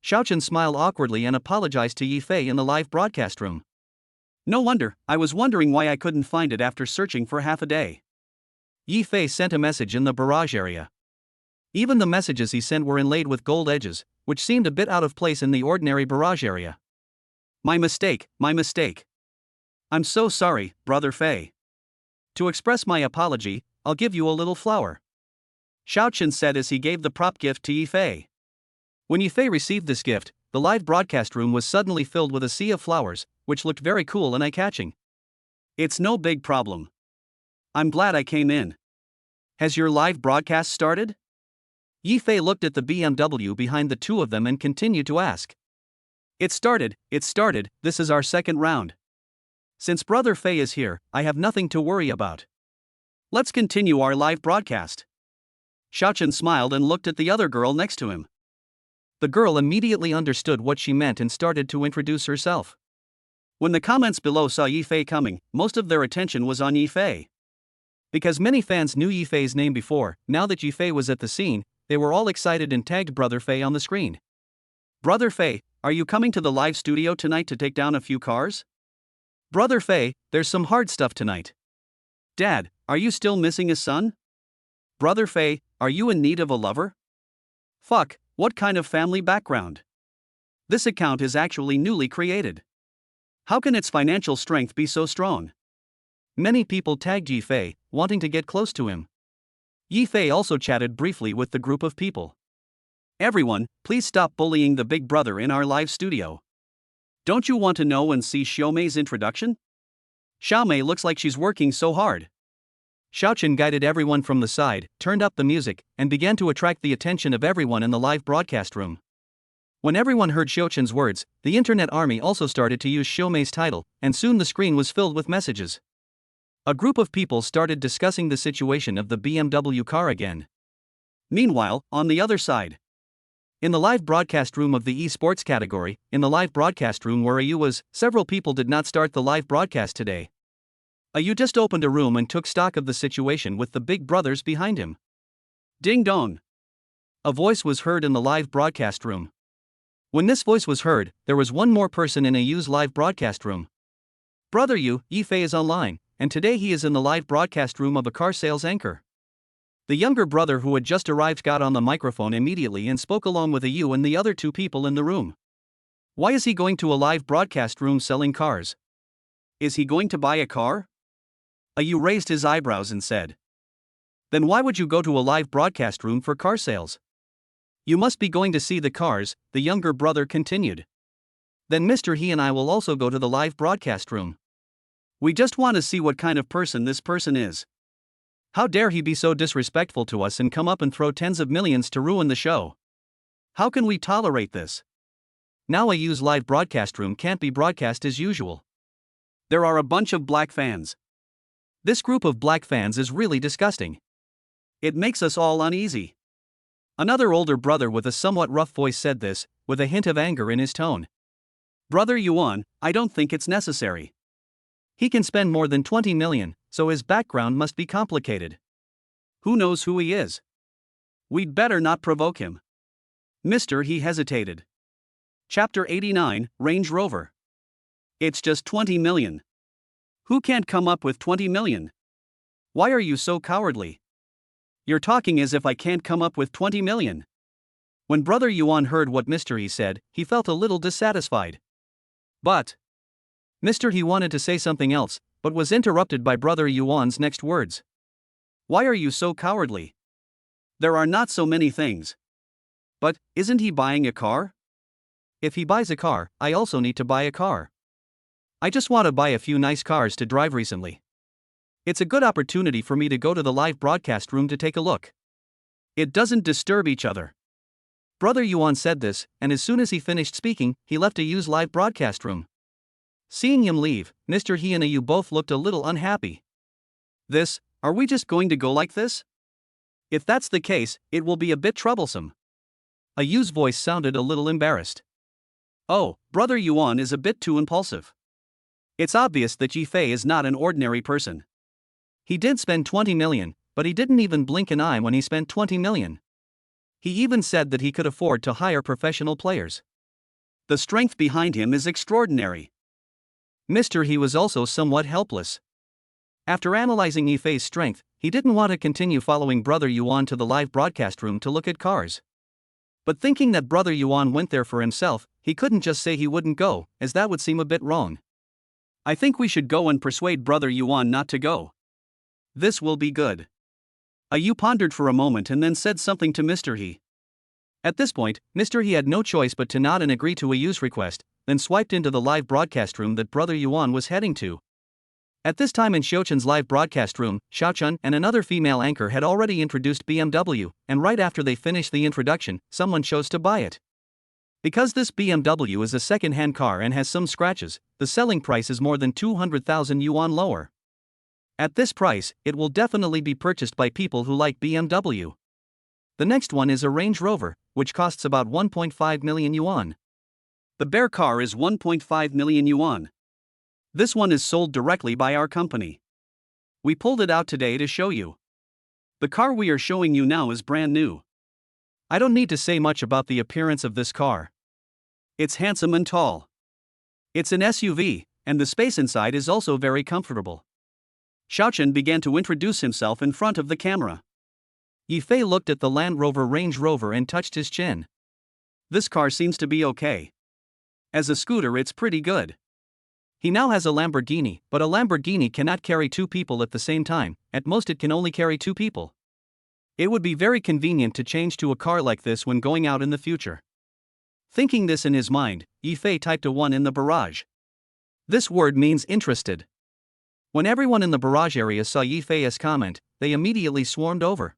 Xiao Chen smiled awkwardly and apologized to Yifei in the live broadcast room. No wonder, I was wondering why I couldn't find it after searching for half a day. Yifei sent a message in the barrage area. Even the messages he sent were inlaid with gold edges, which seemed a bit out of place in the ordinary barrage area. My mistake, my mistake. I'm so sorry, Brother Fei. To express my apology, I'll give you a little flower. Xiao Chen said as he gave the prop gift to Yifei. When Yifei received this gift, the live broadcast room was suddenly filled with a sea of flowers, which looked very cool and eye-catching. It's no big problem. I'm glad I came in. Has your live broadcast started? Yifei looked at the BMW behind the 2 of them and continued to ask. It started, this is our second round. Since Brother Fei is here, I have nothing to worry about. Let's continue our live broadcast. Xiao Chen smiled and looked at the other girl next to him. The girl immediately understood what she meant and started to introduce herself. When the comments below saw Yifei coming, most of their attention was on Yifei. Because many fans knew Yifei's name before, now that Yifei was at the scene, they were all excited and tagged Brother Fei on the screen. Brother Fei, are you coming to the live studio tonight to take down a few cars? Brother Fei, there's some hard stuff tonight. Dad, are you still missing a son? Brother Fei, are you in need of a lover? Fuck, what kind of family background? This account is actually newly created. How can its financial strength be so strong? Many people tagged Yifei, wanting to get close to him. Yifei also chatted briefly with the group of people. Everyone, please stop bullying the big brother in our live studio. Don't you want to know and see Xiaomei's introduction? Xiaomei looks like she's working so hard. Xiao Chen guided everyone from the side, turned up the music, and began to attract the attention of everyone in the live broadcast room. When everyone heard Xiao Chen's words, the internet army also started to use Xiaomei's title, and soon the screen was filled with messages. A group of people started discussing the situation of the BMW car again. Meanwhile, on the other side, in the live broadcast room of the esports category, in the live broadcast room where Ayu was, several people did not start the live broadcast today. Ayu just opened a room and took stock of the situation with the big brothers behind him. Ding dong. A voice was heard in the live broadcast room. When this voice was heard, there was one more person in Ayu's live broadcast room. Brother Yu, Yifei is online, and today he is in the live broadcast room of a car sales anchor. The younger brother who had just arrived got on the microphone immediately and spoke along with Ayu and the other 2 people in the room. Why is he going to a live broadcast room selling cars? Is he going to buy a car? Ayu raised his eyebrows and said. Then why would you go to a live broadcast room for car sales? You must be going to see the cars, the younger brother continued. Then Mr. He and I will also go to the live broadcast room. We just want to see what kind of person this person is. How dare he be so disrespectful to us and come up and throw tens of millions to ruin the show? How can we tolerate this? Now Ayu's live broadcast room can't be broadcast as usual. There are a bunch of black fans. This group of black fans is really disgusting. It makes us all uneasy. Another older brother with a somewhat rough voice said this, with a hint of anger in his tone. Brother Yuan, I don't think it's necessary. He can spend more than 20 million, so his background must be complicated. Who knows who he is? We'd better not provoke him. Mr. He hesitated. Chapter 89, Range Rover. It's just 20 million. Who can't come up with 20 million? Why are you so cowardly? You're talking as if I can't come up with 20 million. When Brother Yuan heard what Mr. He said, he felt a little dissatisfied. But Mr. He wanted to say something else, but was interrupted by Brother Yuan's next words. Why are you so cowardly? There are not so many things. But, isn't he buying a car? If he buys a car, I also need to buy a car. I just want to buy a few nice cars to drive recently. It's a good opportunity for me to go to the live broadcast room to take a look. It doesn't disturb each other. Brother Yuan said this, and as soon as he finished speaking, he left to use live broadcast room. Seeing him leave, Mr. He and Yu both looked a little unhappy. Are we just going to go like this? If that's the case, it will be a bit troublesome. Yu's voice sounded a little embarrassed. Oh, Brother Yuan is a bit too impulsive. It's obvious that Yifei is not an ordinary person. He did spend 20 million, but he didn't even blink an eye when he spent 20 million. He even said that he could afford to hire professional players. The strength behind him is extraordinary. Mr. He was also somewhat helpless. After analyzing Yifei's strength, he didn't want to continue following Brother Yuan to the live broadcast room to look at cars. But thinking that Brother Yuan went there for himself, he couldn't just say he wouldn't go, as that would seem a bit wrong. I think we should go and persuade Brother Yuan not to go. This will be good. Yu pondered for a moment and then said something to Mr. He. At this point, Mr. He had no choice but to nod and agree to Yu's request, then swiped into the live broadcast room that Brother Yuan was heading to. At this time in Xiaochun's live broadcast room, Xiaochun and another female anchor had already introduced BMW, and right after they finished the introduction, someone chose to buy it. Because this BMW is a second-hand car and has some scratches, the selling price is more than 200,000 yuan lower. At this price, it will definitely be purchased by people who like BMW. The next one is a Range Rover, which costs about 1.5 million yuan. The bear car is 1.5 million yuan. This one is sold directly by our company. We pulled it out today to show you. The car we are showing you now is brand new. I don't need to say much about the appearance of this car. It's handsome and tall. It's an SUV, and the space inside is also very comfortable. Xiaochun began to introduce himself in front of the camera. Yifei looked at the Land Rover Range Rover and touched his chin. This car seems to be okay. As a scooter, it's pretty good. He now has a Lamborghini, but a Lamborghini cannot carry two people at the same time, at most it can only carry two people. It would be very convenient to change to a car like this when going out in the future. Thinking this in his mind, Yifei typed a 1 in the barrage. This word means interested. When everyone in the barrage area saw Yifei's comment, they immediately swarmed over.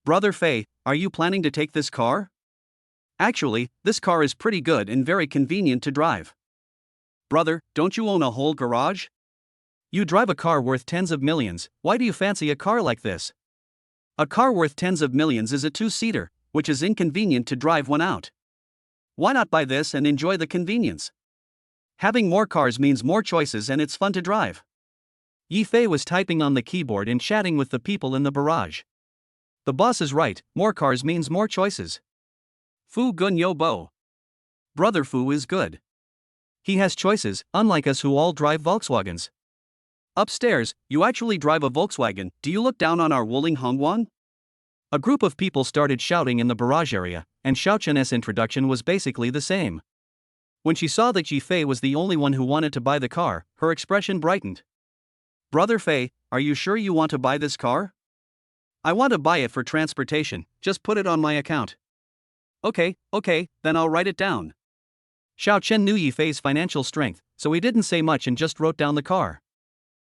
Brother Fei, are you planning to take this car? Actually, this car is pretty good and very convenient to drive. Brother, don't you own a whole garage? You drive a car worth tens of millions, why do you fancy a car like this? A car worth tens of millions is a two-seater, which is inconvenient to drive when out. Why not buy this and enjoy the convenience? Having more cars means more choices and it's fun to drive. Yifei was typing on the keyboard and chatting with the people in the barrage. The boss is right, more cars means more choices. Fu Gun Yo Bo. Brother Fu is good. He has choices, unlike us who all drive Volkswagens. Upstairs, you actually drive a Volkswagen, do you look down on our Wuling Hongwan? A group of people started shouting in the barrage area, and Xiaochun's introduction was basically the same. When she saw that Yifei was the only one who wanted to buy the car, her expression brightened. Brother Fei, are you sure you want to buy this car? I want to buy it for transportation, just put it on my account. Okay, then I'll write it down. Xiaochun knew Yifei's financial strength, so he didn't say much and just wrote down the car.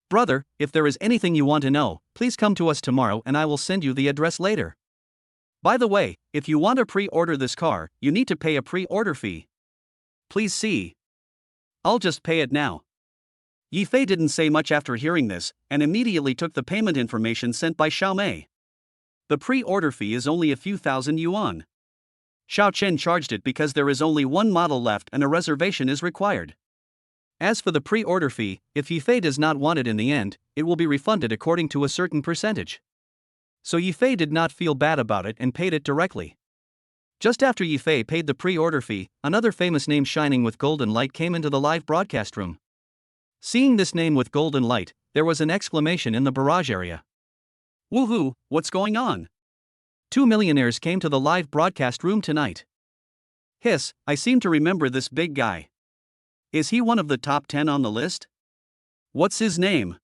Brother, if there is anything you want to know, please come to us tomorrow and I will send you the address later. By the way, if you want to pre-order this car, you need to pay a pre-order fee. Please see. I'll just pay it now. Yifei didn't say much after hearing this, and immediately took the payment information sent by Xiaomei. The pre-order fee is only a few thousand yuan. Xiaochun charged it because there is only one model left and a reservation is required. As for the pre-order fee, if Yifei does not want it in the end, it will be refunded according to a certain percentage. So Yifei did not feel bad about it and paid it directly. Just after Yifei paid the pre-order fee, another famous name shining with golden light came into the live broadcast room. Seeing this name with golden light, there was an exclamation in the barrage area. Woohoo, what's going on? 2 millionaires came to the live broadcast room tonight. Hiss, I seem to remember this big guy. Is he one of the top 10 on the list? What's his name?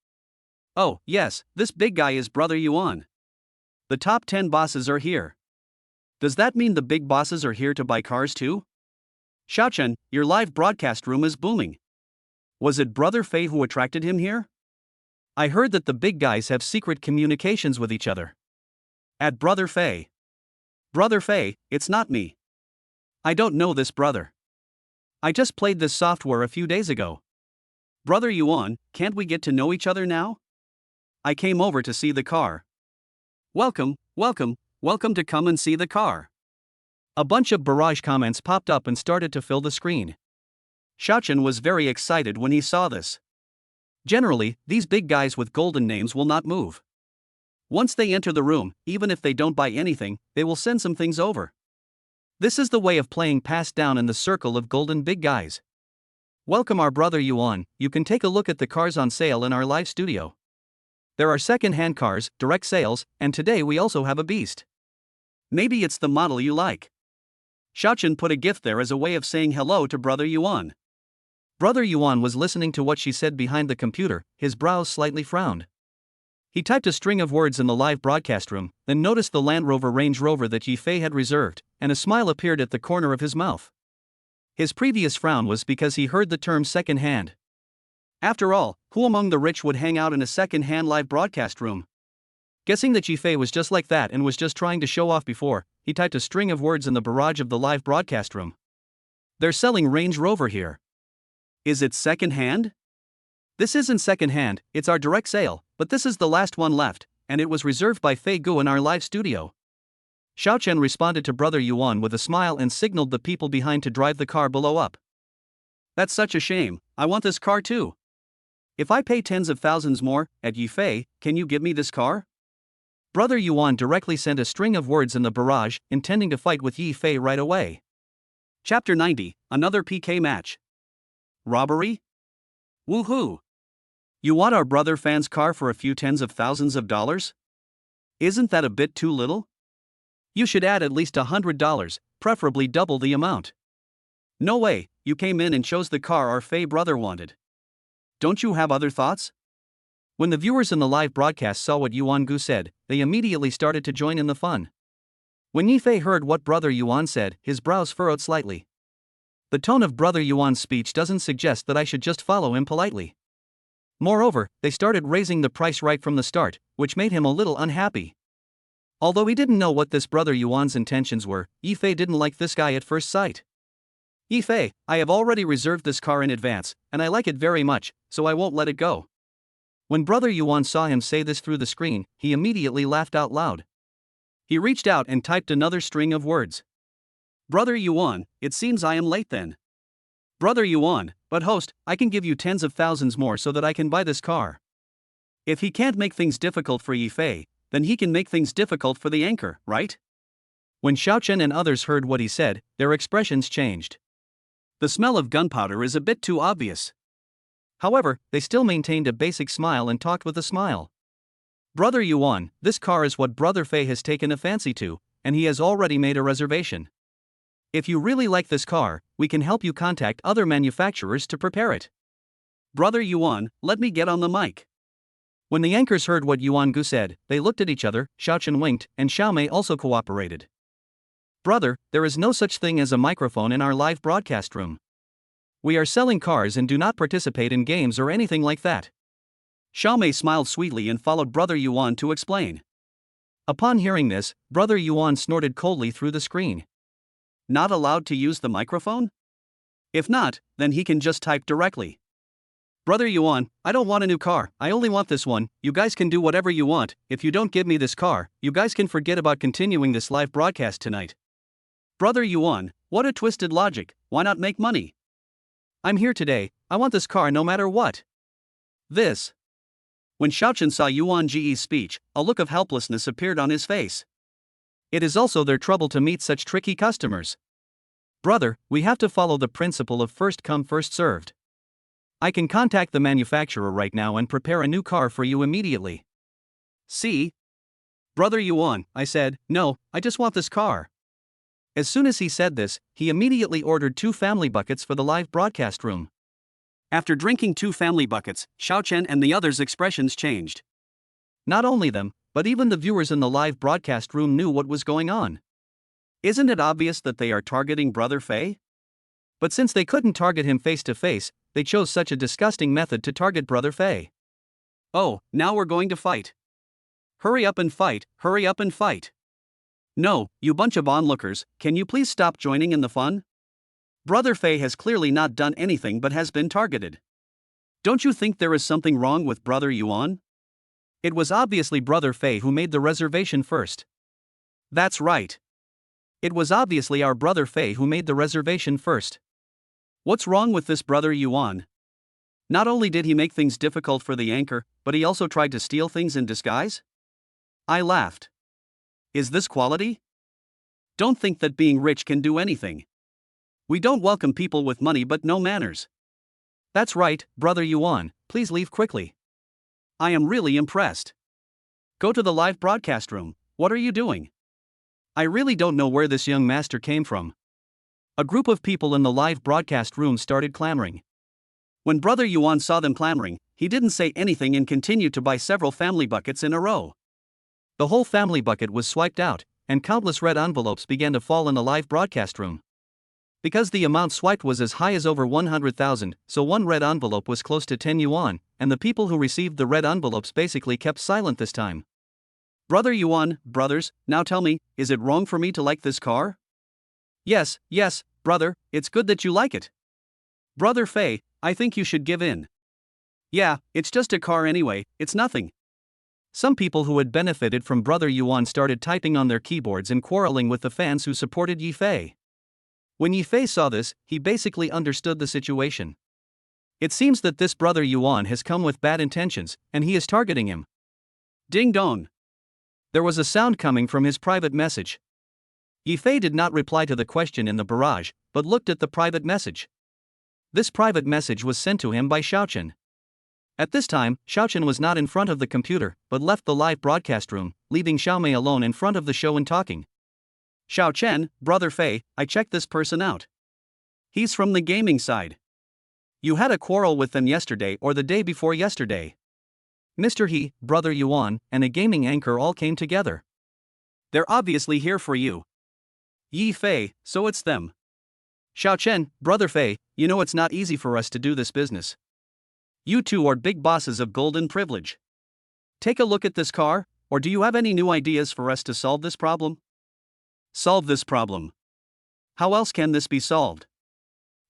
Oh, yes, this big guy is Brother Yuan. The top 10 bosses are here. Does that mean the big bosses are here to buy cars too? Xiaochen, your live broadcast room is booming. Was it Brother Fei who attracted him here? I heard that the big guys have secret communications with each other. At Brother Fei. Brother Fei, it's not me. I don't know this brother. I just played this software a few days ago. Brother Yuan, can't we get to know each other now? I came over to see the car. Welcome to come and see the car. A bunch of barrage comments popped up and started to fill the screen. Xiaochen was very excited when he saw this. Generally, these big guys with golden names will not move. Once they enter the room, even if they don't buy anything, they will send some things over. This is the way of playing passed down in the circle of golden big guys. Welcome our brother Yuan, you can take a look at the cars on sale in our live studio. There are second-hand cars, direct sales, and today we also have a beast. Maybe it's the model you like. Xiaochen put a gift there as a way of saying hello to Brother Yuan. Brother Yuan was listening to what she said behind the computer, his brows slightly frowned. He typed a string of words in the live broadcast room, then noticed the Land Rover Range Rover that Yi Fei had reserved, and a smile appeared at the corner of his mouth. His previous frown was because he heard the term second-hand. After all, who among the rich would hang out in a second-hand live broadcast room? Guessing that Yi Fei was just like that and was just trying to show off before, he typed a string of words in the barrage of the live broadcast room. They're selling Range Rover here. Is it second-hand? This isn't second-hand, it's our direct sale, but this is the last one left, and it was reserved by Fei Gu in our live studio. Xiaochen responded to Brother Yuan with a smile and signaled the people behind to drive the car below up. That's such a shame, I want this car too. If I pay tens of thousands more, at Yi Fei, can you give me this car? Brother Yuan directly sent a string of words in the barrage, intending to fight with Yi Fei right away. Chapter 90, another PK match. Robbery? Woohoo! You want our brother Fan's car for a few tens of thousands of dollars? Isn't that a bit too little? You should add at least $100, preferably double the amount. No way, you came in and chose the car our Fei brother wanted. Don't you have other thoughts? When the viewers in the live broadcast saw what Yuan Gu said, they immediately started to join in the fun. When Yi Fei heard what Brother Yuan said, his brows furrowed slightly. The tone of Brother Yuan's speech doesn't suggest that I should just follow him politely. Moreover, they started raising the price right from the start, which made him a little unhappy. Although he didn't know what this Brother Yuan's intentions were, Yi Fei didn't like this guy at first sight. Yi Fei, I have already reserved this car in advance, and I like it very much, so I won't let it go. When Brother Yuan saw him say this through the screen, he immediately laughed out loud. He reached out and typed another string of words. Brother Yuan, it seems I am late then. Brother Yuan, but host, I can give you tens of thousands more so that I can buy this car. If he can't make things difficult for Yi Fei, then he can make things difficult for the anchor, right? When Xiaochen and others heard what he said, their expressions changed. The smell of gunpowder is a bit too obvious. However, they still maintained a basic smile and talked with a smile. Brother Yuan, this car is what Brother Fei has taken a fancy to, and he has already made a reservation. If you really like this car, we can help you contact other manufacturers to prepare it. Brother Yuan, let me get on the mic. When the anchors heard what Yuan Gu said, they looked at each other, Xiaochen winked, and Xiaomei also cooperated. Brother, there is no such thing as a microphone in our live broadcast room. We are selling cars and do not participate in games or anything like that. Xiaomei smiled sweetly and followed Brother Yuan to explain. Upon hearing this, Brother Yuan snorted coldly through the screen. Not allowed to use the microphone? If not, then he can just type directly. Brother Yuan, I don't want a new car, I only want this one. You guys can do whatever you want. If you don't give me this car, you guys can forget about continuing this live broadcast tonight. Brother Yuan, what a twisted logic, why not make money? I'm here today, I want this car no matter what. This. When Xiaochen saw Yuan Ji's speech, a look of helplessness appeared on his face. It is also their trouble to meet such tricky customers. Brother, we have to follow the principle of first come first served. I can contact the manufacturer right now and prepare a new car for you immediately. See? Brother Yuan, I said, no, I just want this car. As soon as he said this, he immediately ordered 2 family buckets for the live broadcast room. After drinking 2 family buckets, Xiaochen and the others' expressions changed. Not only them, But even the viewers in the live broadcast room knew what was going on. Isn't it obvious that they are targeting Brother Fei? But since they couldn't target him face to face, they chose such a disgusting method to target Brother Fei. Oh, now we're going to fight. Hurry up and fight, hurry up and fight. No, you bunch of onlookers, can you please stop joining in the fun? Brother Fei has clearly not done anything but has been targeted. Don't you think there is something wrong with Brother Yuan? It was obviously Brother Fei who made the reservation first. That's right. It was obviously our Brother Fei who made the reservation first. What's wrong with this Brother Yuan? Not only did he make things difficult for the anchor, but he also tried to steal things in disguise? I laughed. Is this quality? Don't think that being rich can do anything. We don't welcome people with money but no manners. That's right, Brother Yuan, please leave quickly. I am really impressed. Go to the live broadcast room, what are you doing? I really don't know where this young master came from. A group of people in the live broadcast room started clamoring. When Brother Yuan saw them clamoring, he didn't say anything and continued to buy several family buckets in a row. The whole family bucket was swiped out, and countless red envelopes began to fall in the live broadcast room. Because the amount swiped was as high as over 100,000, so one red envelope was close to 10 yuan, and the people who received the red envelopes basically kept silent this time. Brother Yuan, brothers, now tell me, is it wrong for me to like this car? Yes, brother, it's good that you like it. Brother Fei, I think you should give in. Yeah, it's just a car anyway, it's nothing. Some people who had benefited from Brother Yuan started typing on their keyboards and quarreling with the fans who supported Yi Fei. When Yi Fei saw this, he basically understood the situation. It seems that this Brother Yuan has come with bad intentions, and he is targeting him. Ding dong. There was a sound coming from his private message. Yi Fei did not reply to the question in the barrage, but looked at the private message. This private message was sent to him by Xiaochen. At this time, Xiaochen was not in front of the computer, but left the live broadcast room, leaving Xiaomei alone in front of the show and talking. Xiaochen, Brother Fei, I checked this person out. He's from the gaming side. You had a quarrel with them yesterday or the day before yesterday. Mr. He, Brother Yuan, and a gaming anchor all came together. They're obviously here for you. Yi Fei, so it's them. Xiaochen, Brother Fei, you know it's not easy for us to do this business. You two are big bosses of golden privilege. Take a look at this car, or do you have any new ideas for us to solve this problem? Solve this problem. How else can this be solved?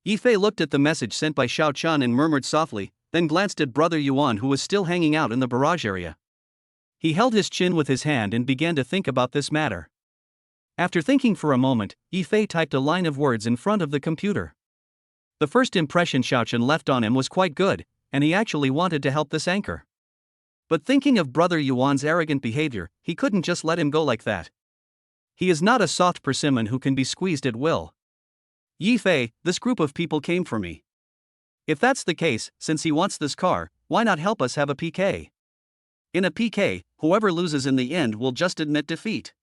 Yi Fei looked at the message sent by Xiaochen and murmured softly, then glanced at Brother Yuan who was still hanging out in the barrage area. He held his chin with his hand and began to think about this matter. After thinking for a moment, Yi Fei typed a line of words in front of the computer. The first impression Xiaochen left on him was quite good, and he actually wanted to help this anchor. But thinking of Brother Yuan's arrogant behavior, he couldn't just let him go like that. He is not a soft persimmon who can be squeezed at will. Yi Fei, this group of people came for me. If that's the case, since he wants this car, why not help us have a PK? In a PK, whoever loses in the end will just admit defeat.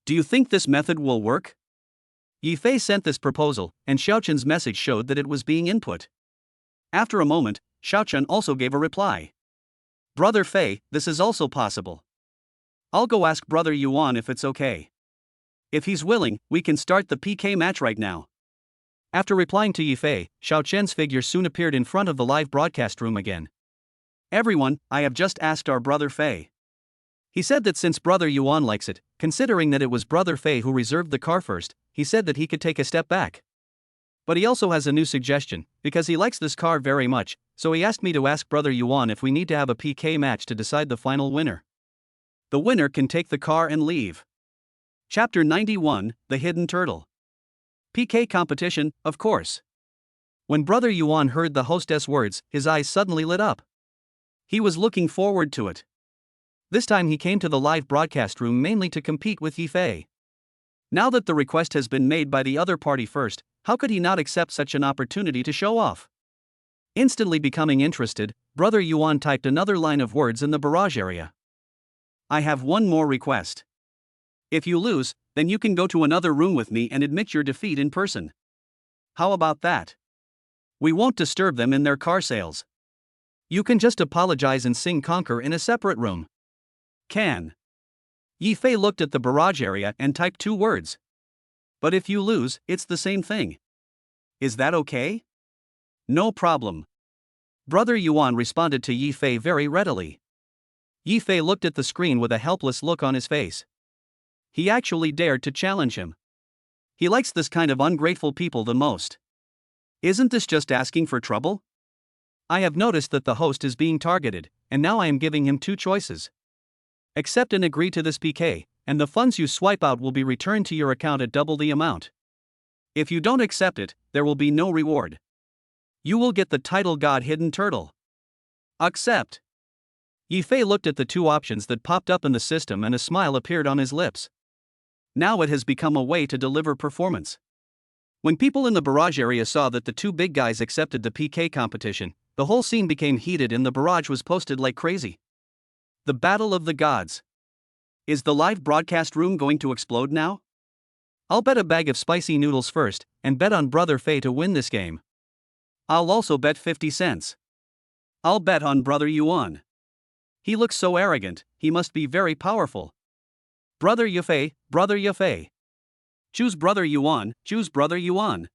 Do you think this method will work? Yi Fei sent this proposal, and Xiaochen's message showed that it was being input. After a moment, Xiaochen also gave a reply. Brother Fei, this is also possible. I'll go ask Brother Yuan if it's okay. If he's willing, we can start the PK match right now. After replying to Yi Fei, Xiaochen's figure soon appeared in front of the live broadcast room again. Everyone, I have just asked our Brother Fei. He said that since Brother Yuan likes it, considering that it was Brother Fei who reserved the car first, he said that he could take a step back. But he also has a new suggestion, because he likes this car very much, so he asked me to ask Brother Yuan if we need to have a PK match to decide the final winner. The winner can take the car and leave. Chapter 91, The Hidden Turtle. PK competition, of course. When Brother Yuan heard the hostess' words, his eyes suddenly lit up. He was looking forward to it. This time he came to the live broadcast room mainly to compete with Yi Fei. Now that the request has been made by the other party first, how could he not accept such an opportunity to show off? Instantly becoming interested, Brother Yuan typed another line of words in the barrage area. I have one more request. If you lose, then you can go to another room with me and admit your defeat in person. How about that? We won't disturb them in their car sales. You can just apologize and sing Conquer in a separate room. Can. Yifei looked at the barrage area and typed 2 words. But if you lose, it's the same thing. Is that okay? No problem. Brother Yuan responded to Yifei very readily. Yifei looked at the screen with a helpless look on his face. He actually dared to challenge him. He likes this kind of ungrateful people the most. Isn't this just asking for trouble? I have noticed that the host is being targeted, and now I am giving him 2 choices. Accept and agree to this PK, and the funds you swipe out will be returned to your account at double the amount. If you don't accept it, there will be no reward. You will get the title God Hidden Turtle. Accept. Yifei looked at the 2 options that popped up in the system and a smile appeared on his lips. Now it has become a way to deliver performance. When people in the barrage area saw that the 2 big guys accepted the PK competition, the whole scene became heated and the barrage was posted like crazy. The Battle of the Gods. Is the live broadcast room going to explode now? I'll bet a bag of spicy noodles first, and bet on Brother Fei to win this game. I'll also bet 50 cents. I'll bet on Brother Yuan. He looks so arrogant, he must be very powerful. Brother Yifei, Brother Yifei. Choose Brother Yuan, choose Brother Yuan.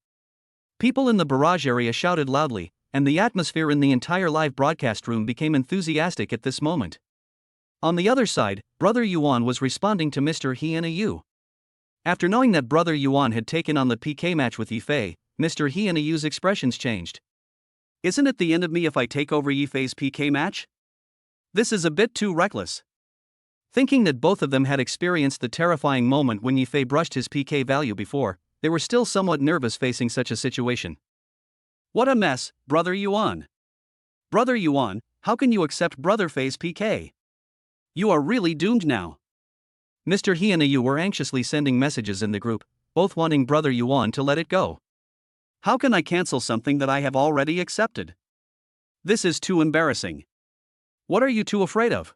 People in the barrage area shouted loudly, and the atmosphere in the entire live broadcast room became enthusiastic at this moment. On the other side, Brother Yuan was responding to Mr. He and a Yu. After knowing that Brother Yuan had taken on the PK match with Yifei, Mr. He and a Yu's expressions changed. Isn't it the end of me if I take over Yifei's PK match? This is a bit too reckless. Thinking that both of them had experienced the terrifying moment when Yifei brushed his PK value before, they were still somewhat nervous facing such a situation. What a mess, Brother Yuan. Brother Yuan, how can you accept Brother Fei's PK? You are really doomed now. Mr. He and a Yu were anxiously sending messages in the group, both wanting Brother Yuan to let it go. How can I cancel something that I have already accepted? This is too embarrassing. What are you two afraid of?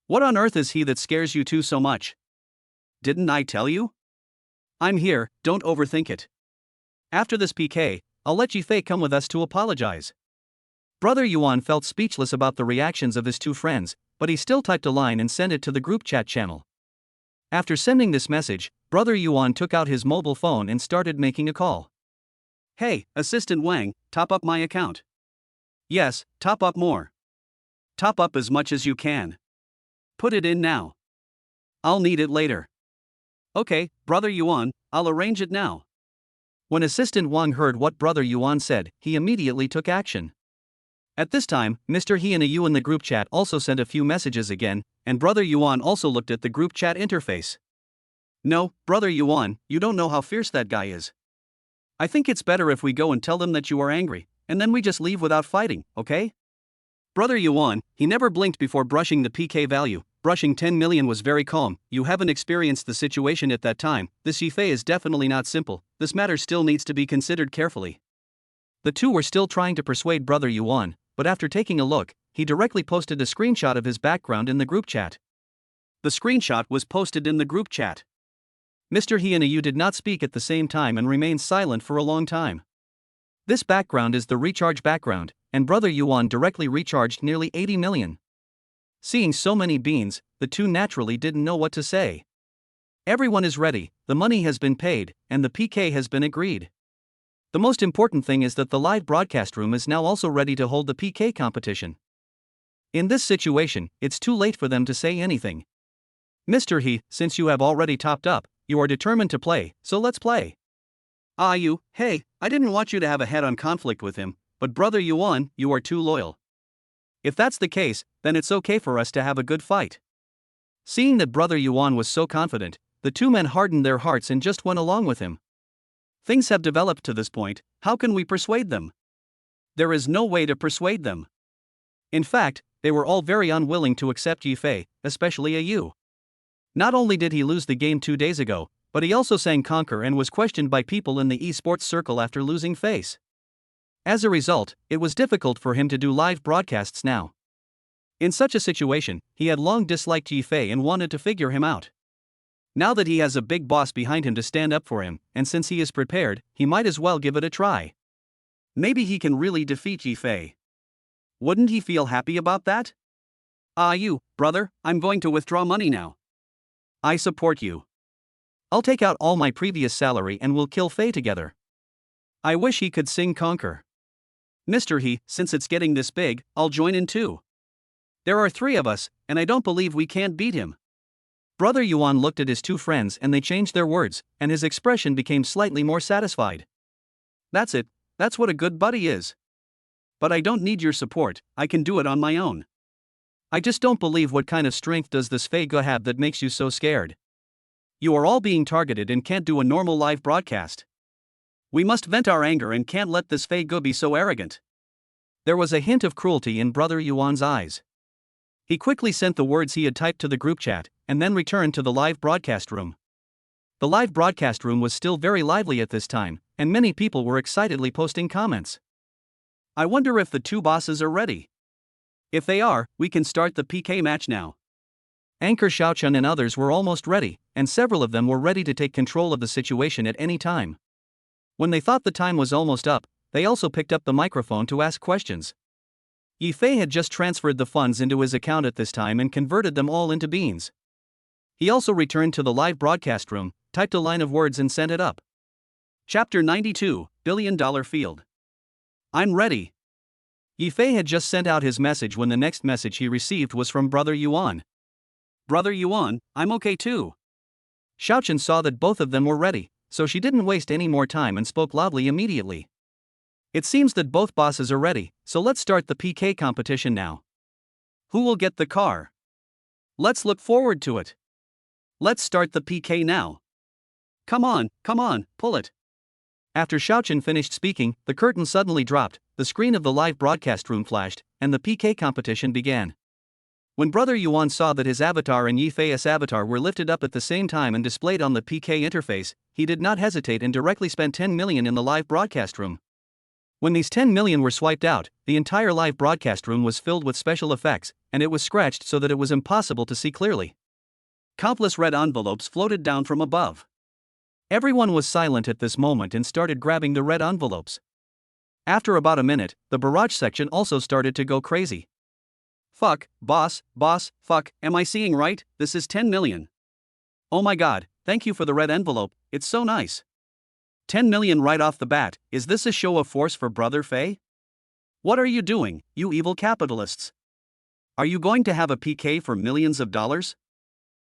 What on earth is he that scares you two so much? Didn't I tell you? I'm here, don't overthink it. After this PK, I'll let Yifei come with us to apologize. Brother Yuan felt speechless about the reactions of his 2 friends, but he still typed a line and sent it to the group chat channel. After sending this message, Brother Yuan took out his mobile phone and started making a call. Hey, Assistant Wang, top up my account. Yes, top up more. Top up as much as you can. Put it in now. I'll need it later. Okay, Brother Yuan, I'll arrange it now. When Assistant Wang heard what Brother Yuan said, he immediately took action. At this time, Mr. He and a Yu in the group chat also sent a few messages again, and Brother Yuan also looked at the group chat interface. No, Brother Yuan, you don't know how fierce that guy is. I think it's better if we go and tell them that you are angry, and then we just leave without fighting, okay? Brother Yuan, he never blinked before brushing the PK value. Brushing 10 million was very calm. You haven't experienced the situation at that time. This Yifei is definitely not simple. This matter still needs to be considered carefully. The 2 were still trying to persuade Brother Yuan, but after taking a look, he directly posted a screenshot of his background in the group chat. The screenshot was posted in the group chat. Mr. He and a Yu did not speak at the same time and remained silent for a long time. This background is the recharge background, and Brother Yuan directly recharged nearly 80 million. Seeing so many beans, the 2 naturally didn't know what to say. Everyone is ready, the money has been paid, and the PK has been agreed. The most important thing is that the live broadcast room is now also ready to hold the PK competition. In this situation, it's too late for them to say anything. Mr. He, since you have already topped up, you are determined to play, so let's play. You, hey, I didn't want you to have a head-on conflict with him, but Brother Yuan, you are too loyal. If that's the case, then it's okay for us to have a good fight. Seeing that Brother Yuan was so confident, the 2 men hardened their hearts and just went along with him. Things have developed to this point, how can we persuade them? There is no way to persuade them. In fact, they were all very unwilling to accept Yifei, especially a Yu. Not only did he lose the game 2 days ago, but he also sang conquer and was questioned by people in the esports circle after losing face. As a result, it was difficult for him to do live broadcasts now. In such a situation, he had long disliked Yifei and wanted to figure him out. Now that he has a big boss behind him to stand up for him, and since he is prepared, he might as well give it a try. Maybe he can really defeat Yifei. Wouldn't he feel happy about that? You, brother, I'm going to withdraw money now. I support you. I'll take out all my previous salary and we'll kill Faye together. I wish he could sing Conquer. Mr. He, since it's getting this big, I'll join in too. There are 3 of us, and I don't believe we can't beat him. Brother Yuan looked at his 2 friends and they changed their words, and his expression became slightly more satisfied. That's it, that's what a good buddy is. But I don't need your support, I can do it on my own. I just don't believe what kind of strength does this Faye Ge have that makes you so scared. You are all being targeted and can't do a normal live broadcast. We must vent our anger and can't let this Faye Ge be so arrogant. There was a hint of cruelty in Brother Yuan's eyes. He quickly sent the words he had typed to the group chat, and then returned to the live broadcast room. The live broadcast room was still very lively at this time, and many people were excitedly posting comments. I wonder if the 2 bosses are ready. If they are, we can start the PK match now. Anchor Xiaochun and others were almost ready, and several of them were ready to take control of the situation at any time. When they thought the time was almost up, they also picked up the microphone to ask questions. Yi Fei had just transferred the funds into his account at this time and converted them all into beans. He also returned to the live broadcast room, typed a line of words and sent it up. Chapter 92, $1 billion Field. I'm ready. Yi Fei had just sent out his message when the next message he received was from Brother Yuan. Brother Yuan, I'm okay too. Xiaochun saw that both of them were ready, so she didn't waste any more time and spoke loudly immediately. It seems that both bosses are ready, so let's start the PK competition now. Who will get the car? Let's look forward to it. Let's start the PK now. Come on, pull it. After Xiaochun finished speaking, the curtain suddenly dropped, the screen of the live broadcast room flashed, and the PK competition began. When Brother Yuan saw that his avatar and Yi Fei's avatar were lifted up at the same time and displayed on the PK interface, he did not hesitate and directly spent 10 million in the live broadcast room. When these 10 million were swiped out, the entire live broadcast room was filled with special effects, and it was scratched so that it was impossible to see clearly. Countless red envelopes floated down from above. Everyone was silent at this moment and started grabbing the red envelopes. After about a minute, the barrage section also started to go crazy. Fuck, boss, fuck, am I seeing right? This is 10 million. Oh my god, thank you for the red envelope, it's so nice. 10 million right off the bat, is this a show of force for Brother Fei? What are you doing, you evil capitalists? Are you going to have a PK for millions of dollars?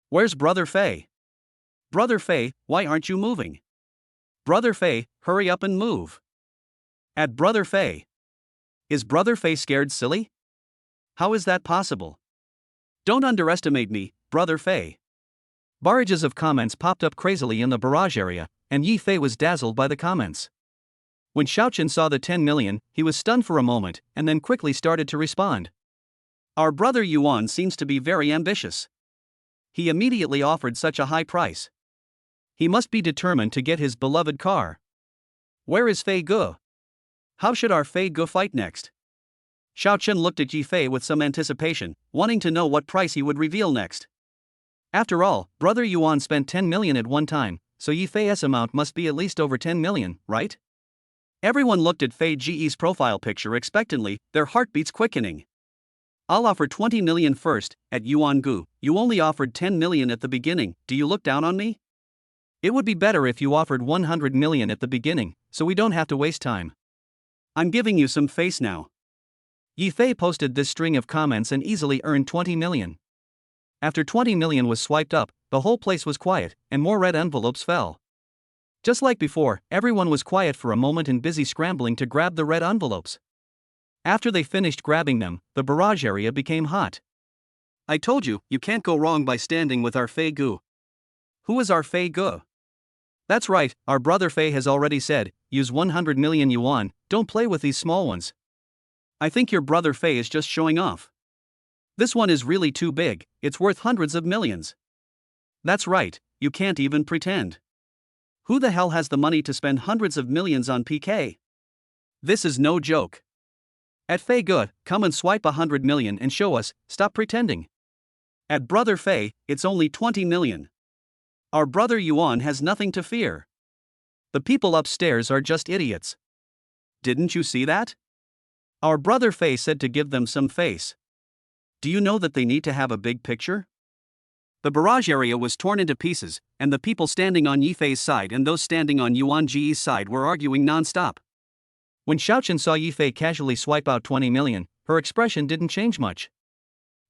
Where's Brother Fei? Brother Fei, why aren't you moving? Brother Fei, hurry up and move. At Brother Fei. Is Brother Fei scared silly? How is that possible? Don't underestimate me, Brother Fei. Barrages of comments popped up crazily in the barrage area, and Yi Fei was dazzled by the comments. When Xiaochun saw the 10 million, he was stunned for a moment, and then quickly started to respond. Our brother Yuan seems to be very ambitious. He immediately offered such a high price. He must be determined to get his beloved car. Where is Fei Ge? How should our Fei Ge fight next? Xiaochun looked at Yi Fei with some anticipation, wanting to know what price he would reveal next. After all, Brother Yuan spent 10 million at one time, so Yi Fei's amount must be at least over 10 million, right? Everyone looked at Fei Ge's profile picture expectantly, their heartbeats quickening. I'll offer 20 million first, at Yuan Gu, you only offered 10 million at the beginning, do you look down on me? It would be better if you offered 100 million at the beginning, so we don't have to waste time. I'm giving you some face now. Yi Fei posted this string of comments and easily earned 20 million. After 20 million was swiped up, the whole place was quiet, and more red envelopes fell. Just like before, everyone was quiet for a moment and busy scrambling to grab the red envelopes. After they finished grabbing them, the barrage area became hot. I told you, you can't go wrong by standing with our Fei Gu. Who is our Fei Ge? That's right, our brother Fei has already said, use 100 million yuan, don't play with these small ones. I think your brother Fei is just showing off. This one is really too big, it's worth hundreds of millions. That's right, you can't even pretend. Who the hell has the money to spend hundreds of millions on PK? This is no joke. At Fei Ge, come and swipe 100 million and show us, stop pretending. At Brother Fei, it's only 20 million. Our brother Yuan has nothing to fear. The people upstairs are just idiots. Didn't you see that? Our brother Fei said to give them some face. Do you know that they need to have a big picture? The barrage area was torn into pieces, and the people standing on Yifei's side and those standing on Yuan Ji's side were arguing non-stop. When Xiaochen saw Yifei casually swipe out 20 million, her expression didn't change much.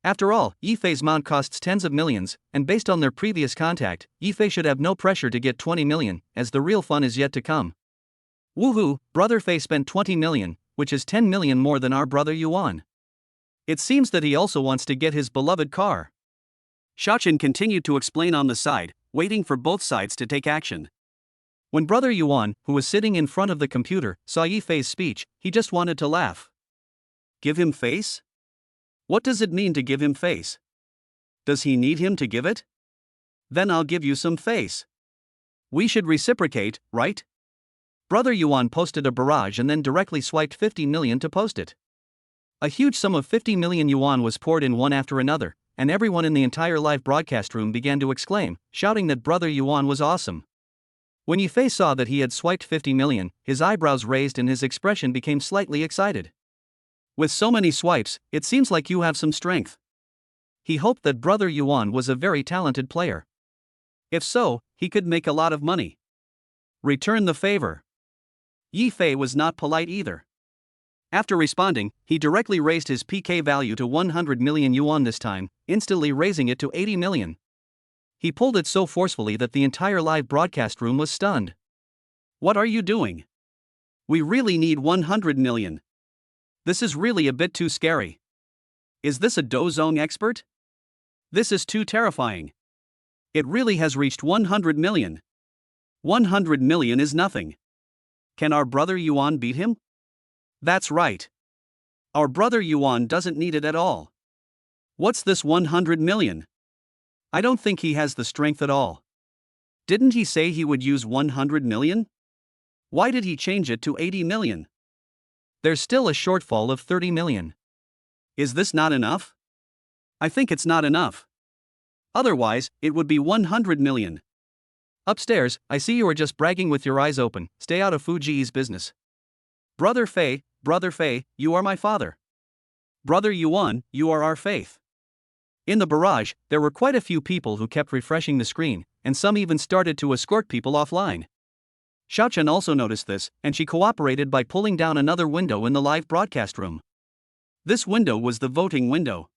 After all, Yifei's mount costs tens of millions, and based on their previous contact, Yifei should have no pressure to get 20 million, as the real fun is yet to come. Woohoo, Brother Fei spent 20 million, which is 10 million more than our brother Yuan. It seems that he also wants to get his beloved car. Xiaochen continued to explain on the side, waiting for both sides to take action. When Brother Yuan, who was sitting in front of the computer, saw Yifei's speech, he just wanted to laugh. Give him face? What does it mean to give him face? Does he need him to give it? Then I'll give you some face. We should reciprocate, right? Brother Yuan posted a barrage and then directly swiped 50 million to post it. A huge sum of 50 million yuan was poured in one after another, and everyone in the entire live broadcast room began to exclaim, shouting that Brother Yuan was awesome. When Yifei saw that he had swiped 50 million, his eyebrows raised and his expression became slightly excited. With so many swipes, it seems like you have some strength. He hoped that Brother Yuan was a very talented player. If so, he could make a lot of money. Return the favor. Yifei was not polite either. After responding, he directly raised his PK value to 100 million yuan this time, instantly raising it to 80 million. He pulled it so forcefully that the entire live broadcast room was stunned. What are you doing? We really need 100 million. This is really a bit too scary. Is this a Dozong expert? This is too terrifying. It really has reached 100 million. 100 million is nothing. Can our brother Yuan beat him? That's right. Our brother Yuan doesn't need it at all. What's this 100 million? I don't think he has the strength at all. Didn't he say he would use 100 million? Why did he change it to 80 million? There's still a shortfall of 30 million. Is this not enough? I think it's not enough. Otherwise, it would be 100 million. Upstairs, I see you are just bragging with your eyes open. Stay out of Fuji's business. Brother Fei, you are my father. Brother Yuan, you are our faith. In the barrage, there were quite a few people who kept refreshing the screen, and some even started to escort people offline. Xiaochen also noticed this, and she cooperated by pulling down another window in the live broadcast room. This window was the voting window.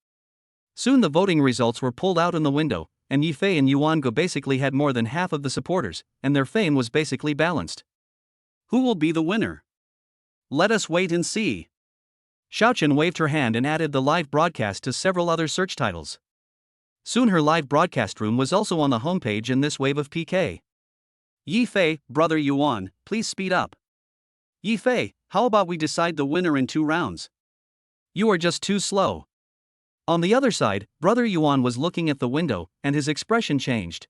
Soon the voting results were pulled out in the window, and Yifei and Yuan Go basically had more than half of the supporters, and their fame was basically balanced. Who will be the winner? Let us wait and see. Xiaochen waved her hand and added the live broadcast to several other search titles. Soon her live broadcast room was also on the homepage in this wave of PK. Yifei, Brother Yuan, please speed up. Yifei, how about we decide the winner in 2 rounds? You are just too slow. On the other side, Brother Yuan was looking at the window, and his expression changed.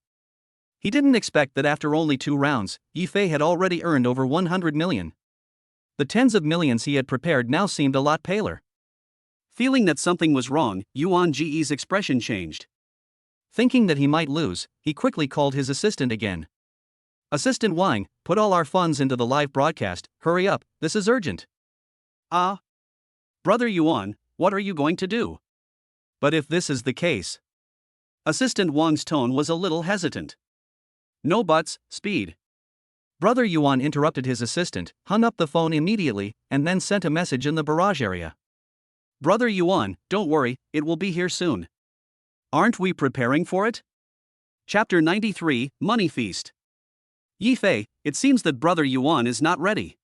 He didn't expect that after only 2 rounds, Yifei had already earned over 100 million. The tens of millions he had prepared now seemed a lot paler. Feeling that something was wrong, Yuan Ji's expression changed. Thinking that he might lose, he quickly called his assistant again. Assistant Wang, put all our funds into the live broadcast, hurry up, this is urgent. Brother Yuan, what are you going to do? But if this is the case. Assistant Wang's tone was a little hesitant. No buts, speed. Brother Yuan interrupted his assistant, hung up the phone immediately, and then sent a message in the barrage area. Brother Yuan, don't worry, it will be here soon. Aren't we preparing for it? Chapter 93, Money Feast. Yifei, it seems that Brother Yuan is not ready.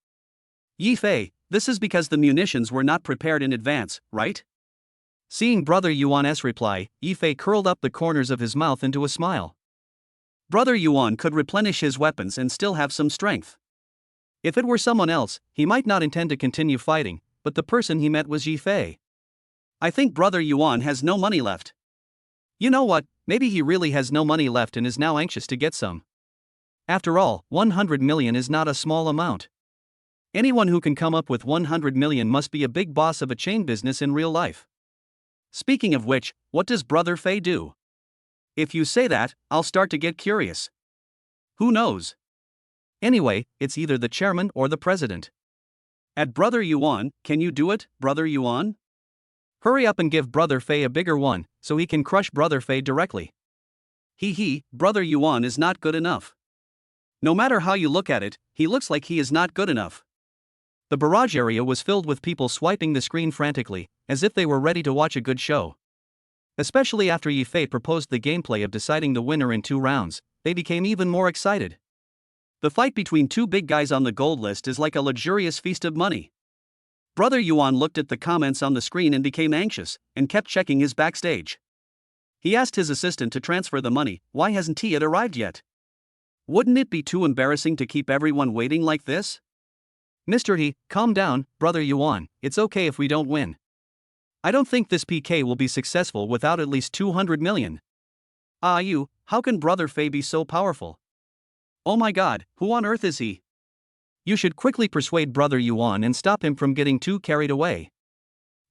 Yifei, this is because the munitions were not prepared in advance, right? Seeing Brother Yuan's reply, Yifei curled up the corners of his mouth into a smile. Brother Yuan could replenish his weapons and still have some strength. If it were someone else, he might not intend to continue fighting, but the person he met was Yifei. I think Brother Yuan has no money left. You know what, maybe he really has no money left and is now anxious to get some. After all, 100 million is not a small amount. Anyone who can come up with 100 million must be a big boss of a chain business in real life. Speaking of which, what does Brother Fei do? If you say that, I'll start to get curious. Who knows? Anyway, it's either the chairman or the president. At Brother Yuan, can you do it, Brother Yuan? Hurry up and give Brother Fei a bigger one, so he can crush Brother Fei directly. Brother Yuan is not good enough. No matter how you look at it, he looks like he is not good enough. The barrage area was filled with people swiping the screen frantically, as if they were ready to watch a good show. Especially after Yifei proposed the gameplay of deciding the winner in 2 rounds, they became even more excited. The fight between 2 big guys on the gold list is like a luxurious feast of money. Brother Yuan looked at the comments on the screen and became anxious, and kept checking his backstage. He asked his assistant to transfer the money. Why hasn't he arrived yet? Wouldn't it be too embarrassing to keep everyone waiting like this? Mr. He, calm down, Brother Yuan, it's okay if we don't win. I don't think this PK will be successful without at least 200 million. How can Brother Fei be so powerful? Oh my god, who on earth is he? You should quickly persuade Brother Yuan and stop him from getting too carried away.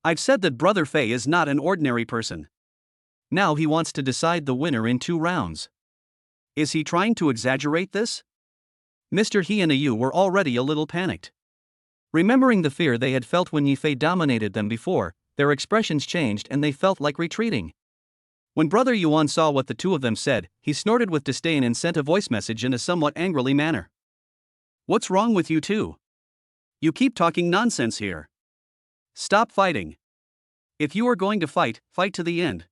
I've said that Brother Fei is not an ordinary person. Now he wants to decide the winner in 2 rounds. Is he trying to exaggerate this? Mr. He and Yu were already a little panicked. Remembering the fear they had felt when Yifei dominated them before, their expressions changed and they felt like retreating. When Brother Yuan saw what the 2 of them said, he snorted with disdain and sent a voice message in a somewhat angrily manner. What's wrong with you 2? You keep talking nonsense here. Stop fighting. If you are going to fight, fight to the end.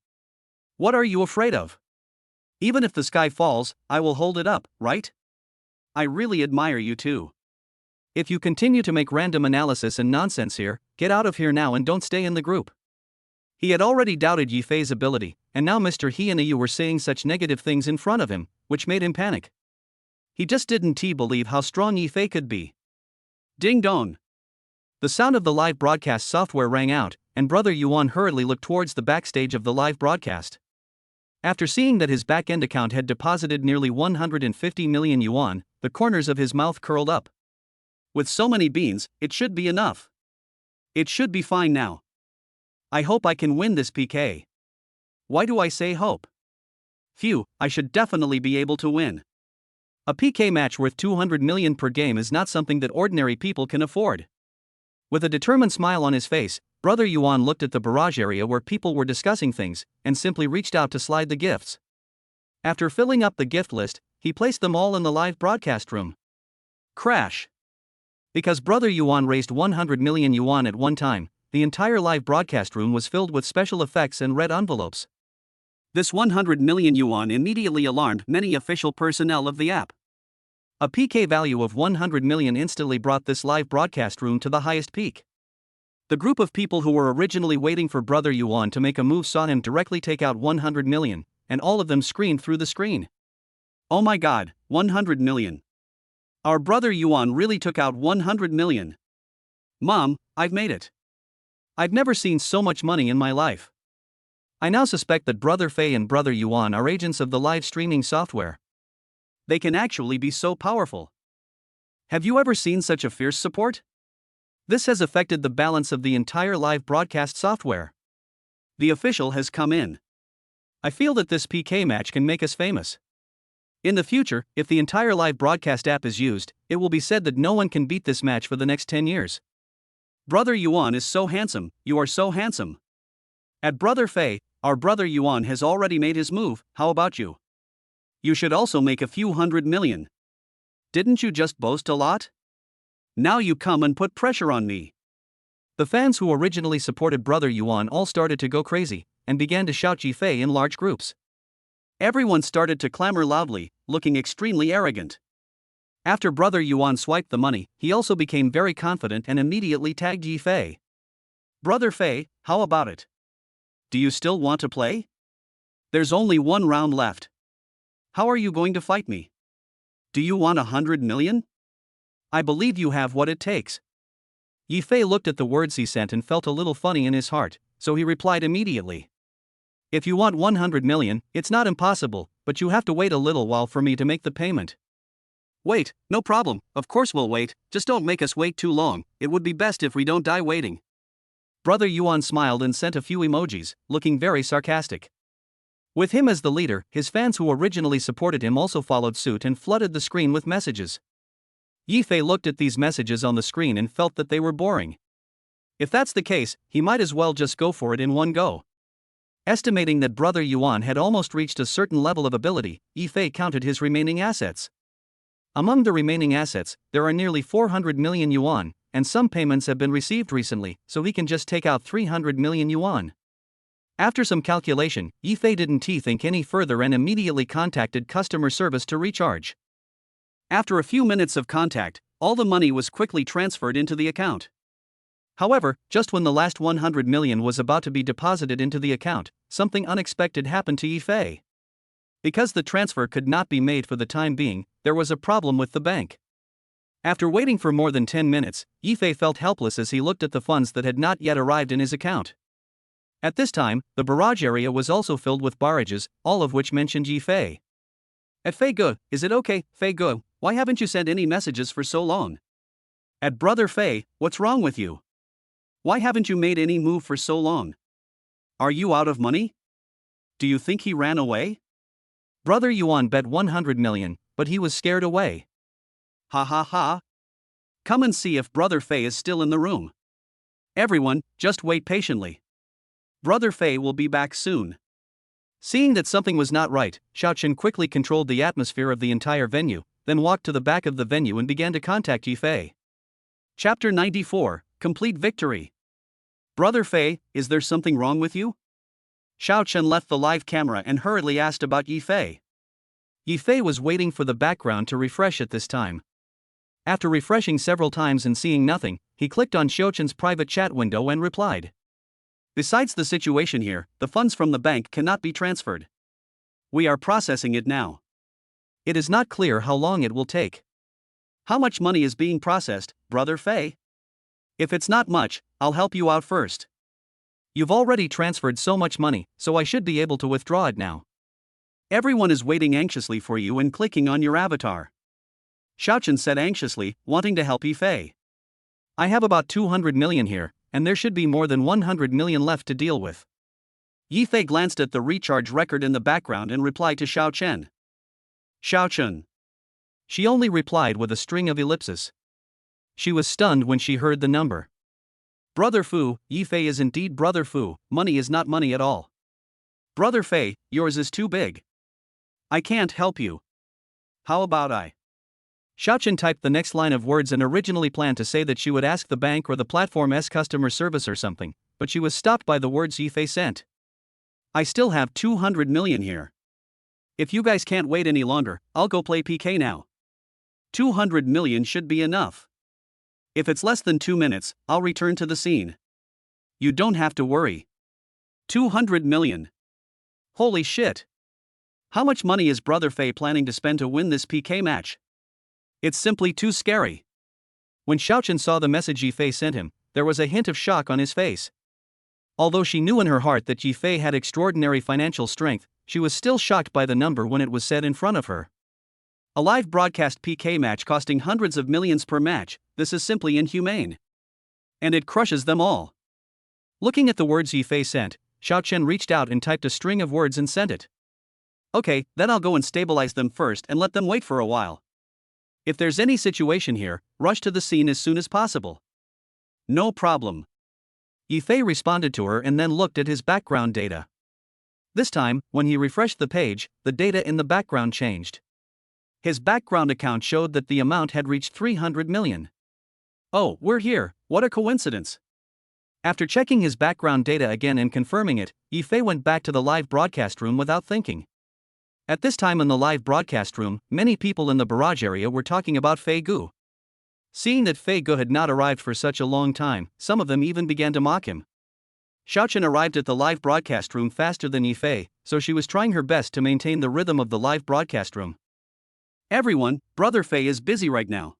What are you afraid of? Even if the sky falls, I will hold it up, right? I really admire you 2. If you continue to make random analysis and nonsense here, get out of here now and don't stay in the group. He had already doubted Yifei's ability, and now Mr. He and Yu were saying such negative things in front of him, which made him panic. He just didn't believe how strong Yifei could be. Ding dong. The sound of the live broadcast software rang out, and Brother Yuan hurriedly looked towards the backstage of the live broadcast. After seeing that his back-end account had deposited nearly 150 million yuan, the corners of his mouth curled up. With so many beans, it should be enough. It should be fine now. I hope I can win this PK. Why do I say hope? Phew, I should definitely be able to win. A PK match worth 200 million per game is not something that ordinary people can afford. With a determined smile on his face, Brother Yuan looked at the barrage area where people were discussing things, and simply reached out to slide the gifts. After filling up the gift list, he placed them all in the live broadcast room. Crash. Because Brother Yuan raised 100 million yuan at one time, the entire live broadcast room was filled with special effects and red envelopes. This 100 million yuan immediately alarmed many official personnel of the app. A PK value of 100 million instantly brought this live broadcast room to the highest peak. The group of people who were originally waiting for Brother Yuan to make a move saw him directly take out 100 million, and all of them screamed through the screen. Oh my god, 100 million. Our Brother Yuan really took out 100 million. Mom, I've made it. I've never seen so much money in my life. I now suspect that Brother Fei and Brother Yuan are agents of the live streaming software. They can actually be so powerful. Have you ever seen such a fierce support? This has affected the balance of the entire live broadcast software. The official has come in. I feel that this PK match can make us famous. In the future, if the entire live broadcast app is used, it will be said that no one can beat this match for the next 10 years. Brother Yuan is so handsome, you are so handsome. At Brother Fei, our Brother Yuan has already made his move, how about you? You should also make a few 100 million. Didn't you just boast a lot? Now you come and put pressure on me. The fans who originally supported Brother Yuan all started to go crazy, and began to shout Yifei in large groups. Everyone started to clamor loudly, looking extremely arrogant. After Brother Yuan swiped the money, he also became very confident and immediately tagged Yifei. Brother Fei, how about it? Do you still want to play? There's only 1 round left. How are you going to fight me? Do you want 100 million? I believe you have what it takes. Yifei looked at the words he sent and felt a little funny in his heart, so he replied immediately. If you want 100 million, it's not impossible, but you have to wait a little while for me to make the payment. Wait, no problem, of course we'll wait, just don't make us wait too long, it would be best if we don't die waiting. Brother Yuan smiled and sent a few emojis, looking very sarcastic. With him as the leader, his fans who originally supported him also followed suit and flooded the screen with messages. Yifei looked at these messages on the screen and felt that they were boring. If that's the case, he might as well just go for it in one go. Estimating that Brother Yuan had almost reached a certain level of ability, Yifei counted his remaining assets. Among the remaining assets, there are nearly 400 million yuan, and some payments have been received recently, so he can just take out 300 million yuan. After some calculation, Yifei didn't think any further and immediately contacted customer service to recharge. After a few minutes of contact, all the money was quickly transferred into the account. However, just when the last 100 million was about to be deposited into the account, something unexpected happened to Yifei. Because the transfer could not be made for the time being, there was a problem with the bank. After waiting for more than 10 minutes, Yifei felt helpless as he looked at the funds that had not yet arrived in his account. At this time, the barrage area was also filled with barrages, all of which mentioned Yifei. At Fei Ge, is it okay, Fei Ge, why haven't you sent any messages for so long? At Brother Fei, what's wrong with you? Why haven't you made any move for so long? Are you out of money? Do you think he ran away? Brother Yuan bet 100 million, but he was scared away. Ha ha ha. Come and see if Brother Fei is still in the room. Everyone, just wait patiently. Brother Fei will be back soon. Seeing that something was not right, Xiaochen quickly controlled the atmosphere of the entire venue, then walked to the back of the venue and began to contact Yifei. Chapter 94, Complete Victory. Brother Fei, is there something wrong with you? Xiaochen left the live camera and hurriedly asked about Yifei. Yifei was waiting for the background to refresh at this time. After refreshing several times and seeing nothing, he clicked on Xiaochen's private chat window and replied. Besides the situation here, the funds from the bank cannot be transferred. We are processing it now. It is not clear how long it will take. How much money is being processed, Brother Fei? If it's not much, I'll help you out first. You've already transferred so much money, so I should be able to withdraw it now. Everyone is waiting anxiously for you and clicking on your avatar. Xiaochen said anxiously, wanting to help Yifei. I have about 200 million here, and there should be more than 100 million left to deal with. Yifei glanced at the recharge record in the background and replied to Xiaochen. Xiaochen. She only replied with a string of ellipses. She was stunned when she heard the number. Brother Fu, Yifei is indeed Brother Fu, money is not money at all. Brother Fei, yours is too big. I can't help you. How about I? Xiaochen typed the next line of words and originally planned to say that she would ask the bank or the platform's customer service or something, but she was stopped by the words Yifei sent. I still have 200 million here. If you guys can't wait any longer, I'll go play PK now. 200 million should be enough. If it's less than 2 minutes, I'll return to the scene. You don't have to worry. 200 million. Holy shit. How much money is Brother Fei planning to spend to win this PK match? It's simply too scary. When Xiaochen saw the message Yifei sent him, there was a hint of shock on his face. Although she knew in her heart that Yifei had extraordinary financial strength, she was still shocked by the number when it was said in front of her. A live broadcast PK match costing hundreds of millions per match, this is simply inhumane. And it crushes them all. Looking at the words Yifei sent, Xiaochen reached out and typed a string of words and sent it. Okay, then I'll go and stabilize them first and let them wait for a while. If there's any situation here, rush to the scene as soon as possible. No problem. Yifei responded to her and then looked at his background data. This time, when he refreshed the page, the data in the background changed. His background account showed that the amount had reached 300 million. Oh, we're here, what a coincidence. After checking his background data again and confirming it, Yifei went back to the live broadcast room without thinking. At this time in the live broadcast room, many people in the barrage area were talking about Fei Ge. Seeing that Fei Ge had not arrived for such a long time, some of them even began to mock him. Xiaochen arrived at the live broadcast room faster than Yifei, so she was trying her best to maintain the rhythm of the live broadcast room. Everyone, Brother Fei is busy right now.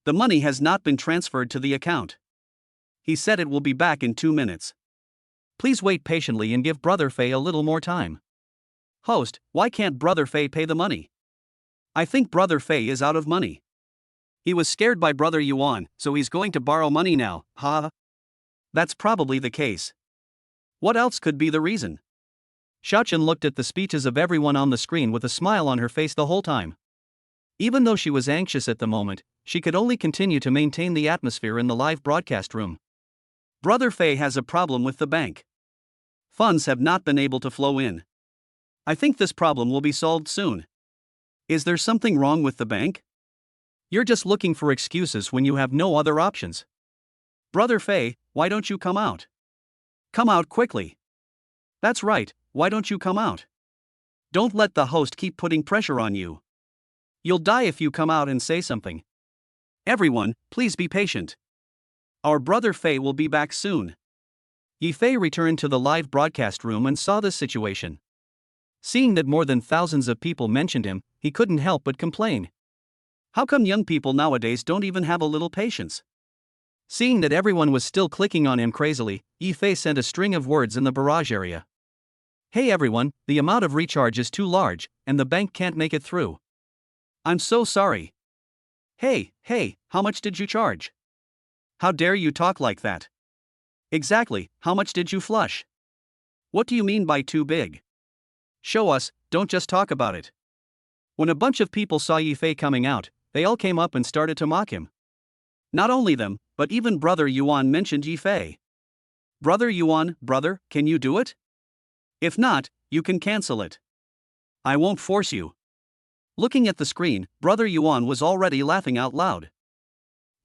The money has not been transferred to the account. He said it will be back in 2 minutes. Please wait patiently and give Brother Fei a little more time. Host, why can't Brother Fei pay the money? I think Brother Fei is out of money. He was scared by Brother Yuan, so he's going to borrow money now, huh? That's probably the case. What else could be the reason? Xiaochen looked at the speeches of everyone on the screen with a smile on her face the whole time. Even though she was anxious at the moment, she could only continue to maintain the atmosphere in the live broadcast room. Brother Fei has a problem with the bank. Funds have not been able to flow in. I think this problem will be solved soon. Is there something wrong with the bank? You're just looking for excuses when you have no other options. Brother Fei, why don't you come out? Come out quickly. That's right, why don't you come out? Don't let the host keep putting pressure on you. You'll die if you come out and say something. Everyone, please be patient. Our brother Fei will be back soon. Yifei returned to the live broadcast room and saw this situation. Seeing that more than thousands of people mentioned him, he couldn't help but complain. How come young people nowadays don't even have a little patience? Seeing that everyone was still clicking on him crazily, Yifei sent a string of words in the barrage area. Hey everyone, the amount of recharge is too large, and the bank can't make it through. I'm so sorry. Hey, how much did you charge? How dare you talk like that? Exactly, how much did you flush? What do you mean by too big? Show us, don't just talk about it. When a bunch of people saw Yifei coming out, they all came up and started to mock him. Not only them, but even Brother Yuan mentioned Yifei. Brother Yuan, brother, can you do it? If not, you can cancel it. I won't force you. Looking at the screen, Brother Yuan was already laughing out loud.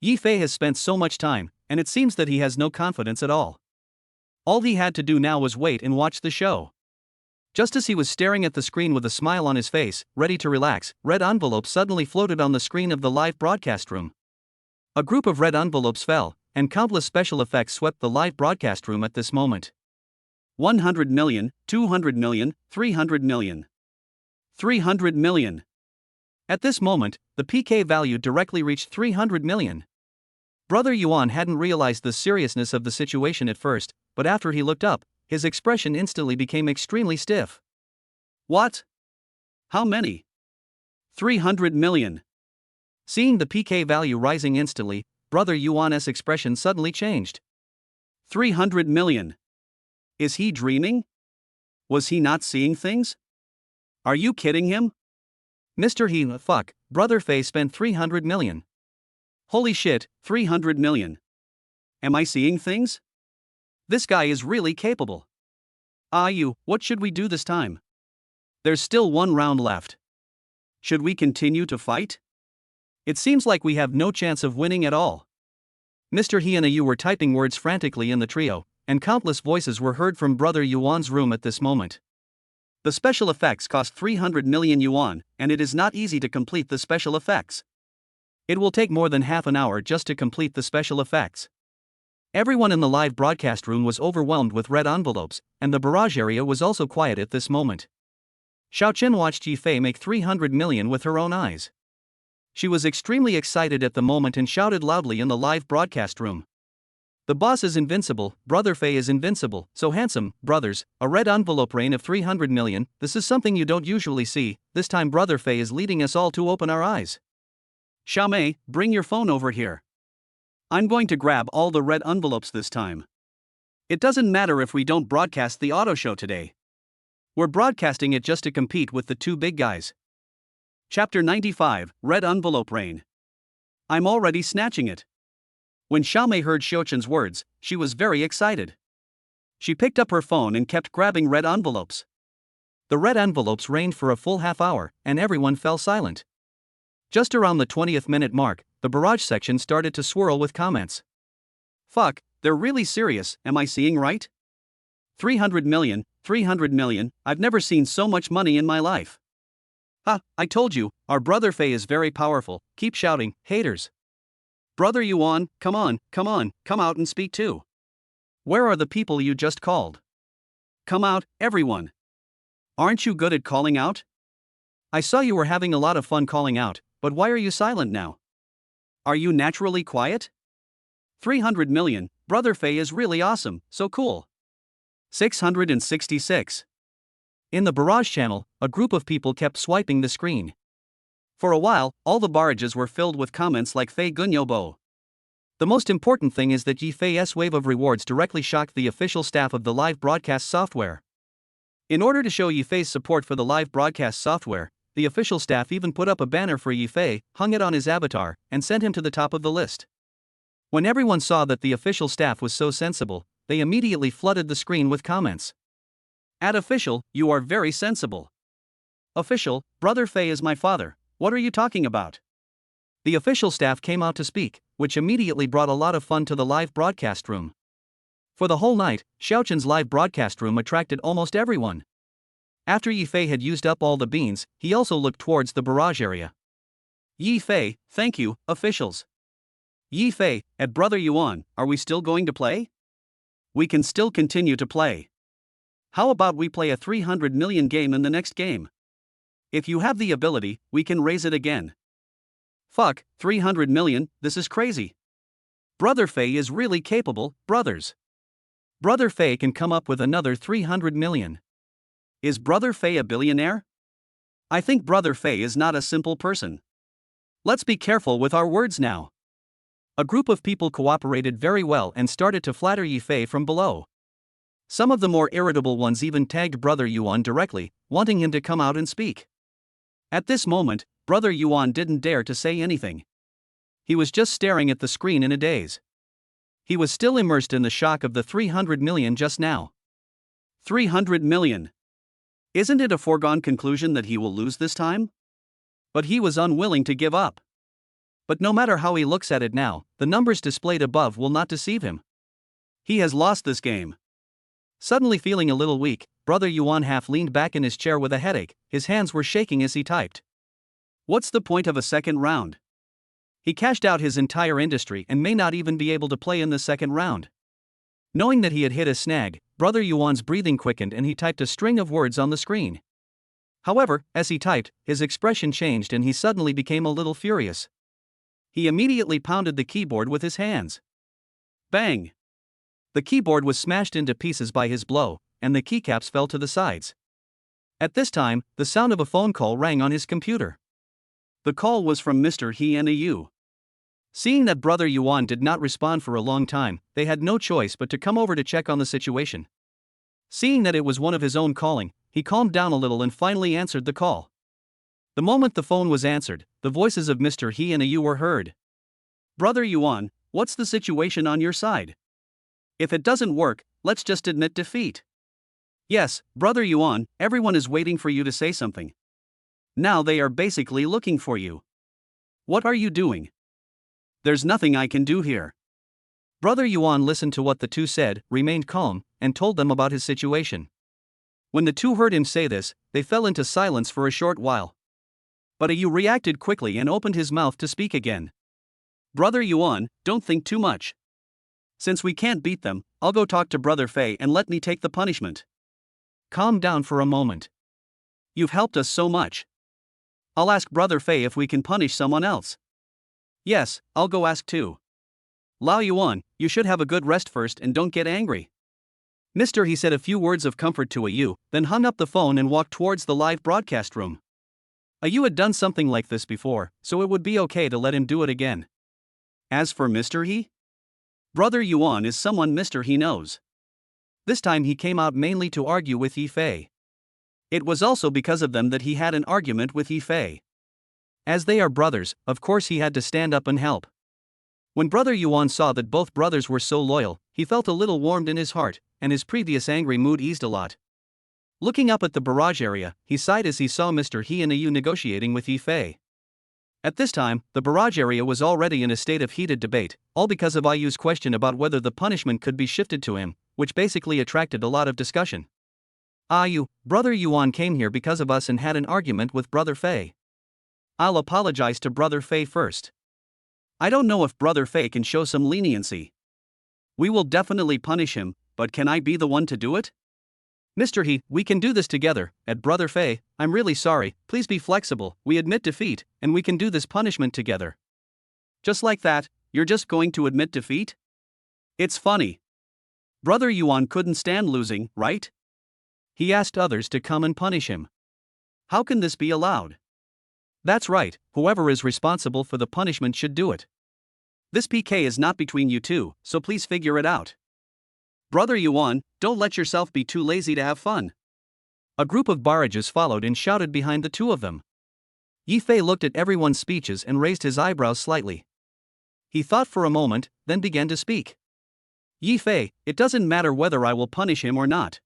Yifei has spent so much time, and it seems that he has no confidence at all. All he had to do now was wait and watch the show. Just as he was staring at the screen with a smile on his face, ready to relax, red envelopes suddenly floated on the screen of the live broadcast room. A group of red envelopes fell, and countless special effects swept the live broadcast room at this moment. 100 million, 200 million, 300 million. 300 million. At this moment, the PK value directly reached 300 million. Brother Yuan hadn't realized the seriousness of the situation at first, but after he looked up, his expression instantly became extremely stiff. What? How many? 300 million. Seeing the PK value rising instantly, Brother Yuan's expression suddenly changed. 300 million. Is he dreaming? Was he not seeing things? Are you kidding him? Mr. He, fuck, Brother Fei spent 300 million. Holy shit, 300 million. Am I seeing things? This guy is really capable. What should we do this time? There's still one round left. Should we continue to fight? It seems like we have no chance of winning at all. Mr. He and you were typing words frantically in the trio, and countless voices were heard from Brother Yuan's room at this moment. The special effects cost 300 million yuan, and it is not easy to complete the special effects. It will take more than half an hour just to complete the special effects. Everyone in the live broadcast room was overwhelmed with red envelopes, and the barrage area was also quiet at this moment. Xiaochen watched Yifei make 300 million with her own eyes. She was extremely excited at the moment and shouted loudly in the live broadcast room. The boss is invincible, Brother Fei is invincible, so handsome, brothers, a red envelope rain of 300 million, this is something you don't usually see, this time Brother Fei is leading us all to open our eyes. Xiaomei, bring your phone over here. I'm going to grab all the red envelopes this time. It doesn't matter if we don't broadcast the auto show today. We're broadcasting it just to compete with the two big guys. Chapter 95, Red Envelope Rain. I'm already snatching it. When Xiaomei heard Xiaochen's words, she was very excited. She picked up her phone and kept grabbing red envelopes. The red envelopes rained for a full half hour, and everyone fell silent. Just around the 20th minute mark, the barrage section started to swirl with comments. Fuck, they're really serious, am I seeing right? 300 million, I've never seen so much money in my life. I told you, our brother Fei is very powerful, keep shouting, haters. Brother Yuan, come on, come out and speak too. Where are the people you just called? Come out, everyone. Aren't you good at calling out? I saw you were having a lot of fun calling out, but why are you silent now? Are you naturally quiet? 300 million, Brother Fei is really awesome, so cool. 666. In the barrage channel, a group of people kept swiping the screen. For a while, all the barrages were filled with comments like Fei Gunyobo. The most important thing is that Yifei's wave of rewards directly shocked the official staff of the live broadcast software. In order to show Yifei's support for the live broadcast software, the official staff even put up a banner for Yifei, hung it on his avatar, and sent him to the top of the list. When everyone saw that the official staff was so sensible, they immediately flooded the screen with comments. At official, you are very sensible. Official, Brother Fei is my father, what are you talking about? The official staff came out to speak, which immediately brought a lot of fun to the live broadcast room. For the whole night, Xiaoqin's live broadcast room attracted almost everyone. After Yi Fei had used up all the beans, he also looked towards the barrage area. Yi Fei, thank you, officials. Yi Fei, at Brother Yuan, are we still going to play? We can still continue to play. How about we play a 300 million game in the next game? If you have the ability, we can raise it again. Fuck, 300 million, this is crazy. Brother Fei is really capable, brothers. Brother Fei can come up with another 300 million. Is Brother Fei a billionaire? I think Brother Fei is not a simple person. Let's be careful with our words now. A group of people cooperated very well and started to flatter Yi Fei from below. Some of the more irritable ones even tagged Brother Yuan directly, wanting him to come out and speak. At this moment, Brother Yuan didn't dare to say anything. He was just staring at the screen in a daze. He was still immersed in the shock of the 300 million just now. 300 million. Isn't it a foregone conclusion that he will lose this time? But he was unwilling to give up. But no matter how he looks at it now, the numbers displayed above will not deceive him. He has lost this game. Suddenly feeling a little weak, Brother Yuan half leaned back in his chair with a headache, his hands were shaking as he typed. What's the point of a second round? He cashed out his entire industry and may not even be able to play in the second round. Knowing that he had hit a snag, Brother Yuan's breathing quickened and he typed a string of words on the screen. However, as he typed, his expression changed and he suddenly became a little furious. He immediately pounded the keyboard with his hands. Bang! The keyboard was smashed into pieces by his blow, and the keycaps fell to the sides. At this time, the sound of a phone call rang on his computer. The call was from Mr. He and Yu. Seeing that Brother Yuan did not respond for a long time, they had no choice but to come over to check on the situation. Seeing that it was one of his own calling, he calmed down a little and finally answered the call. The moment the phone was answered, the voices of Mr. He and Yu were heard. Brother Yuan, what's the situation on your side? If it doesn't work, let's just admit defeat. Yes, Brother Yuan, everyone is waiting for you to say something. Now they are basically looking for you. What are you doing? There's nothing I can do here. Brother Yuan listened to what the two said, remained calm, and told them about his situation. When the two heard him say this, they fell into silence for a short while. But Yu reacted quickly and opened his mouth to speak again. Brother Yuan, don't think too much. Since we can't beat them, I'll go talk to Brother Fei and let me take the punishment. Calm down for a moment. You've helped us so much. I'll ask Brother Fei if we can punish someone else. Yes, I'll go ask too. Lao Yuan, you should have a good rest first and don't get angry. Mr. He said a few words of comfort to Yu, then hung up the phone and walked towards the live broadcast room. Yu had done something like this before, so it would be okay to let him do it again. As for Mr. He? Brother Yuan is someone Mr. He knows. This time he came out mainly to argue with Yi Fei. It was also because of them that he had an argument with Yi Fei. As they are brothers, of course he had to stand up and help. When Brother Yuan saw that both brothers were so loyal, he felt a little warmed in his heart, and his previous angry mood eased a lot. Looking up at the barrage area, he sighed as he saw Mr. He and Yu negotiating with Yi Fei. At this time, the barrage area was already in a state of heated debate, all because of Yu's question about whether the punishment could be shifted to him, which basically attracted a lot of discussion. Yu, Brother Yuan came here because of us and had an argument with Brother Fei. I'll apologize to Brother Fei first. I don't know if Brother Fei can show some leniency. We will definitely punish him, but can I be the one to do it? Mr. He, we can do this together. At Brother Fei, I'm really sorry, please be flexible, we admit defeat, and we can do this punishment together. Just like that, you're just going to admit defeat? It's funny. Brother Yuan couldn't stand losing, right? He asked others to come and punish him. How can this be allowed? That's right, whoever is responsible for the punishment should do it. This PK is not between you two, so please figure it out. Brother Yuan, don't let yourself be too lazy to have fun. A group of barrages followed and shouted behind the two of them. Yi Fei looked at everyone's speeches and raised his eyebrows slightly. He thought for a moment, then began to speak. Yi Fei, it doesn't matter whether I will punish him or not.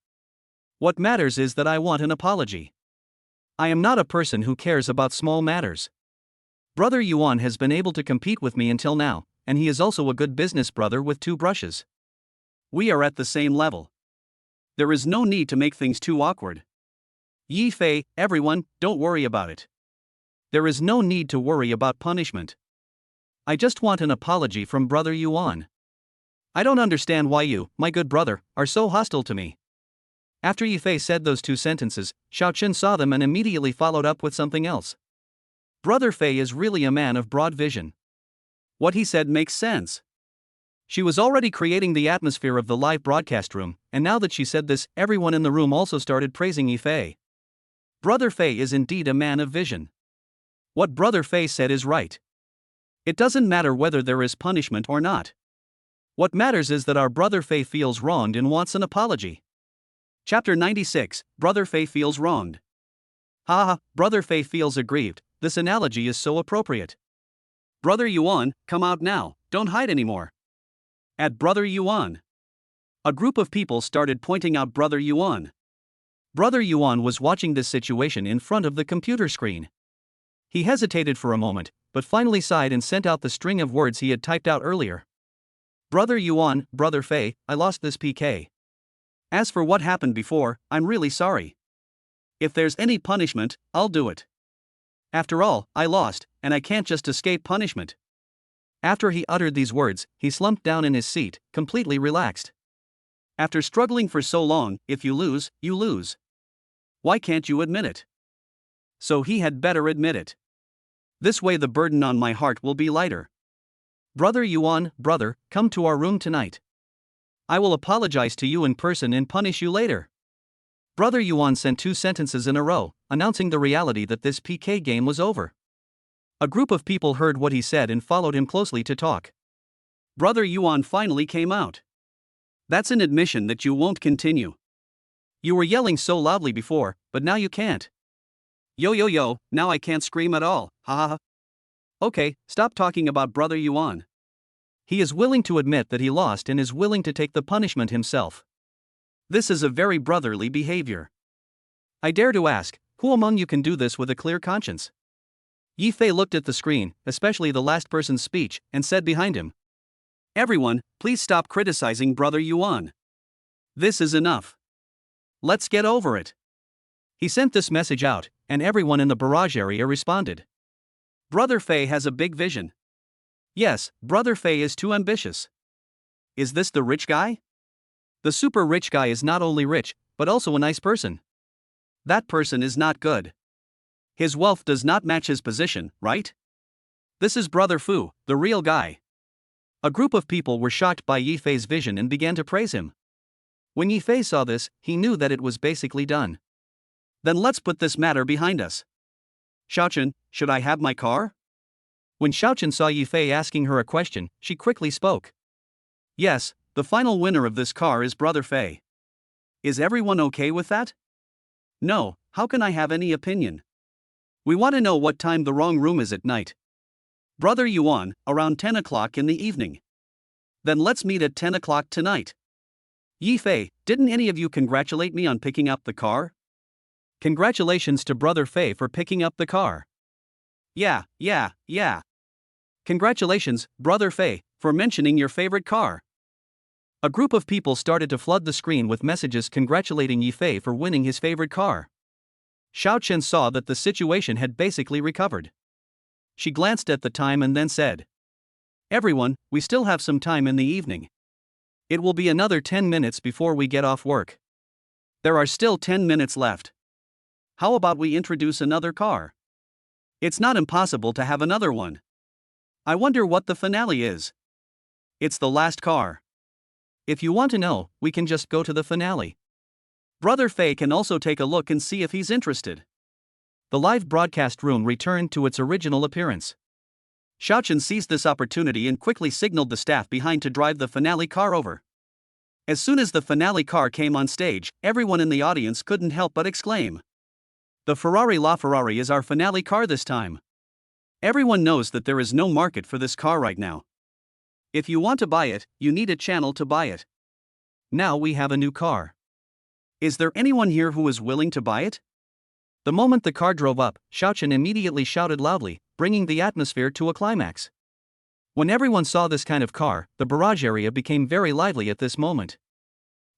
What matters is that I want an apology. I am not a person who cares about small matters. Brother Yuan has been able to compete with me until now, and he is also a good business brother with two brushes. We are at the same level. There is no need to make things too awkward. Yi Fei, everyone, don't worry about it. There is no need to worry about punishment. I just want an apology from Brother Yuan. I don't understand why you, my good brother, are so hostile to me. After Yi Fei said those two sentences, Xiao Chen saw them and immediately followed up with something else. Brother Fei is really a man of broad vision. What he said makes sense. She was already creating the atmosphere of the live broadcast room, and now that she said this, everyone in the room also started praising Yi Fei. Brother Fei is indeed a man of vision. What Brother Fei said is right. It doesn't matter whether there is punishment or not. What matters is that our Brother Fei feels wronged and wants an apology. Chapter 96, Brother Fei feels wronged. Haha, Brother Fei feels aggrieved. This analogy is so appropriate. Brother Yuan, come out now, don't hide anymore. At Brother Yuan. A group of people started pointing out Brother Yuan. Brother Yuan was watching this situation in front of the computer screen. He hesitated for a moment, but finally sighed and sent out the string of words he had typed out earlier. Brother Yuan, Brother Fei, I lost this PK. As for what happened before, I'm really sorry. If there's any punishment, I'll do it. After all, I lost, and I can't just escape punishment. After he uttered these words, he slumped down in his seat, completely relaxed. After struggling for so long, if you lose, you lose. Why can't you admit it? So he had better admit it. This way the burden on my heart will be lighter. Brother Yuan, brother, come to our room tonight. I will apologize to you in person and punish you later. Brother Yuan sent two sentences in a row, announcing the reality that this PK game was over. A group of people heard what he said and followed him closely to talk. Brother Yuan finally came out. That's an admission that you won't continue. You were yelling so loudly before, but now you can't. Yo, now I can't scream at all, ha ha ha. Okay, stop talking about Brother Yuan. He is willing to admit that he lost and is willing to take the punishment himself. This is a very brotherly behavior. I dare to ask, who among you can do this with a clear conscience? Yi Fei looked at the screen, especially the last person's speech, and said behind him, Everyone, please stop criticizing Brother Yuan. This is enough. Let's get over it. He sent this message out, and everyone in the barrage area responded. Brother Fei has a big vision. Yes, Brother Fei is too ambitious. Is this the rich guy? The super rich guy is not only rich, but also a nice person. That person is not good. His wealth does not match his position, right? This is Brother Fu, the real guy. A group of people were shocked by Yi Fei's vision and began to praise him. When Yi Fei saw this, he knew that it was basically done. Then let's put this matter behind us. Xiao Chen, should I have my car? When Xiao Chen saw Yi Fei asking her a question, she quickly spoke. Yes, the final winner of this car is Brother Fei. Is everyone okay with that? No, how can I have any opinion? We want to know what time the wrong room is at night. Brother Yuan, around 10 o'clock in the evening. Then let's meet at 10 o'clock tonight. Yi Fei, didn't any of you congratulate me on picking up the car? Congratulations to Brother Fei for picking up the car. Yeah. Congratulations, Brother Fei, for mentioning your favorite car. A group of people started to flood the screen with messages congratulating Yi Fei for winning his favorite car. Xiao Chen saw that the situation had basically recovered. She glanced at the time and then said, Everyone, we still have some time in the evening. It will be another 10 minutes before we get off work. There are still 10 minutes left. How about we introduce another car? It's not impossible to have another one. I wonder what the finale is. It's the last car. If you want to know, we can just go to the finale. Brother Fei can also take a look and see if he's interested. The live broadcast room returned to its original appearance. Xiao Chen seized this opportunity and quickly signaled the staff behind to drive the finale car over. As soon as the finale car came on stage, everyone in the audience couldn't help but exclaim. The Ferrari LaFerrari is our finale car this time. Everyone knows that there is no market for this car right now. If you want to buy it, you need a channel to buy it. Now we have a new car. Is there anyone here who is willing to buy it? The moment the car drove up, Xiaochen immediately shouted loudly, bringing the atmosphere to a climax. When everyone saw this kind of car, the barrage area became very lively at this moment.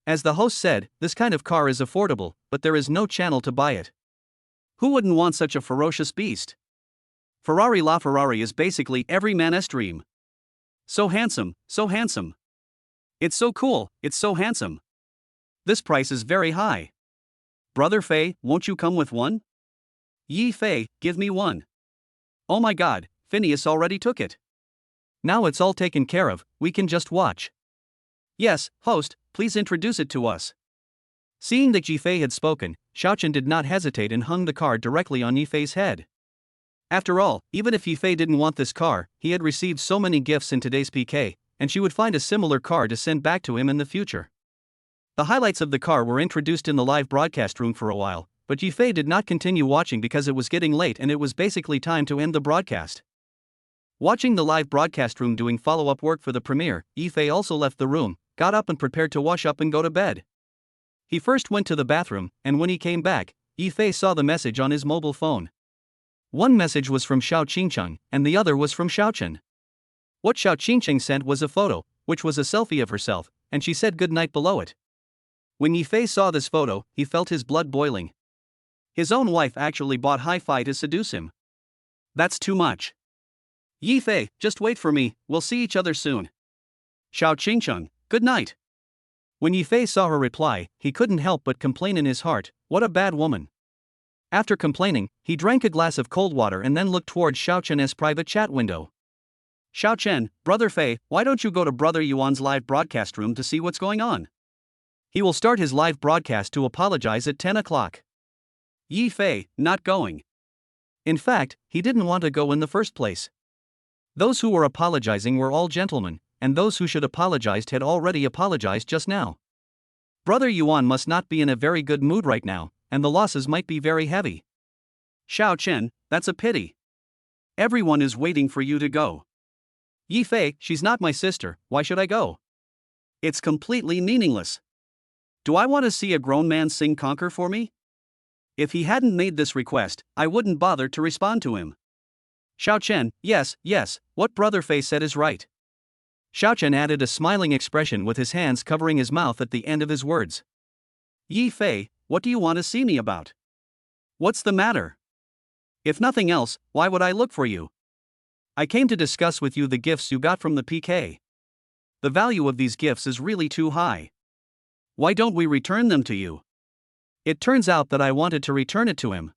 As the host said, this kind of car is affordable, but there is no channel to buy it. Who wouldn't want such a ferocious beast? Ferrari La Ferrari is basically every man's dream. So handsome, so handsome. It's so cool, it's so handsome. This price is very high. Brother Fei, won't you come with one? Yi Fei, give me one. Oh my god, Phineas already took it. Now it's all taken care of, we can just watch. Yes, host, please introduce it to us. Seeing that Yi Fei had spoken, Xiaochen did not hesitate and hung the car directly on Yi Fei's head. After all, even if Yi Fei didn't want this car, he had received so many gifts in today's PK, and she would find a similar car to send back to him in the future. The highlights of the car were introduced in the live broadcast room for a while, but Yi Fei did not continue watching because it was getting late and it was basically time to end the broadcast. Watching the live broadcast room doing follow-up work for the premiere, Yi Fei also left the room, got up and prepared to wash up and go to bed. He first went to the bathroom, and when he came back, Yi Fei saw the message on his mobile phone. One message was from Xiao Qingcheng, and the other was from Xiaochen. What Xiao Qingcheng sent was a photo, which was a selfie of herself, and she said good night below it. When Yi Fei saw this photo, he felt his blood boiling. His own wife actually bought hi-fi to seduce him. That's too much. Yi Fei, just wait for me, we'll see each other soon. Xiao Qingcheng, good night. When Yi Fei saw her reply, he couldn't help but complain in his heart, what a bad woman. After complaining, he drank a glass of cold water and then looked towards Xiaochen's private chat window. Xiaochen, Brother Fei, why don't you go to Brother Yuan's live broadcast room to see what's going on? He will start his live broadcast to apologize at 10 o'clock. Yi Fei, not going. In fact, he didn't want to go in the first place. Those who were apologizing were all gentlemen, and those who should apologized had already apologized just now. Brother Yuan must not be in a very good mood right now, and the losses might be very heavy. Xiaochen, that's a pity. Everyone is waiting for you to go. Yi Fei, she's not my sister, why should I go? It's completely meaningless. Do I want to see a grown man sing Conquer for me? If he hadn't made this request, I wouldn't bother to respond to him. Xiaochen, yes, what Brother Fei said is right. Xiaochen added a smiling expression with his hands covering his mouth at the end of his words. Yi Fei, what do you want to see me about? What's the matter? If nothing else, why would I look for you? I came to discuss with you the gifts you got from the PK. The value of these gifts is really too high. Why don't we return them to you? It turns out that I wanted to return it to him.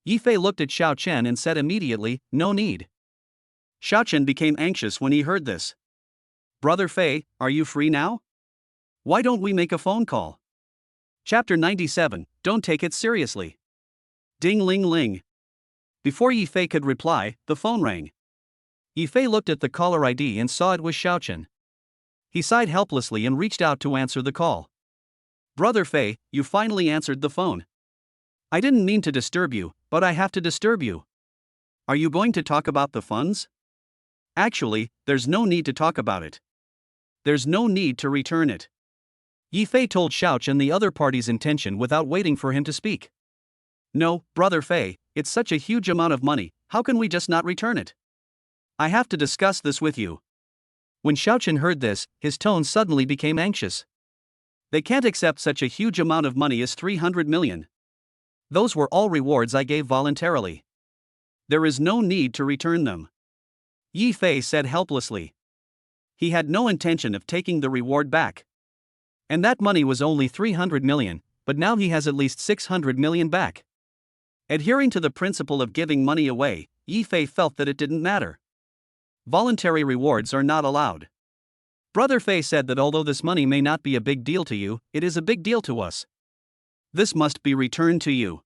Yi Fei looked at Xiaochen and said immediately, no need. Xiaochen became anxious when he heard this. Brother Fei, are you free now? Why don't we make a phone call? Chapter 97, Don't Take It Seriously. Ding ling ling. Before Yi Fei could reply, the phone rang. Yi Fei looked at the caller ID and saw it was Xiaochen. He sighed helplessly and reached out to answer the call. Brother Fei, you finally answered the phone. I didn't mean to disturb you, but I have to disturb you. Are you going to talk about the funds? Actually, there's no need to talk about it. There's no need to return it. Yi Fei told Xiaochen the other party's intention without waiting for him to speak. No, Brother Fei, it's such a huge amount of money, how can we just not return it? I have to discuss this with you. When Xiaochen heard this, his tone suddenly became anxious. They can't accept such a huge amount of money as 300 million. Those were all rewards I gave voluntarily. There is no need to return them. Yi Fei said helplessly. He had no intention of taking the reward back. And that money was only 300 million, but now he has at least 600 million back. Adhering to the principle of giving money away, Yi Fei felt that it didn't matter. Voluntary rewards are not allowed. Brother Fei said that although this money may not be a big deal to you, it is a big deal to us. This must be returned to you.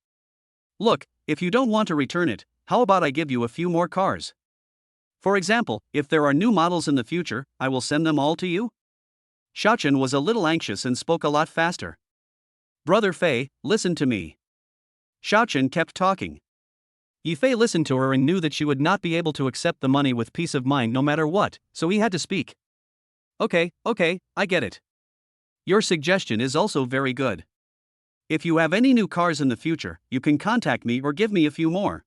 Look, if you don't want to return it, how about I give you a few more cars? For example, if there are new models in the future, I will send them all to you? Xiaochen was a little anxious and spoke a lot faster. Brother Fei, listen to me. Xiaochen kept talking. Yi Fei listened to her and knew that she would not be able to accept the money with peace of mind no matter what, so he had to speak. Okay, I get it. Your suggestion is also very good. If you have any new cars in the future, you can contact me or give me a few more.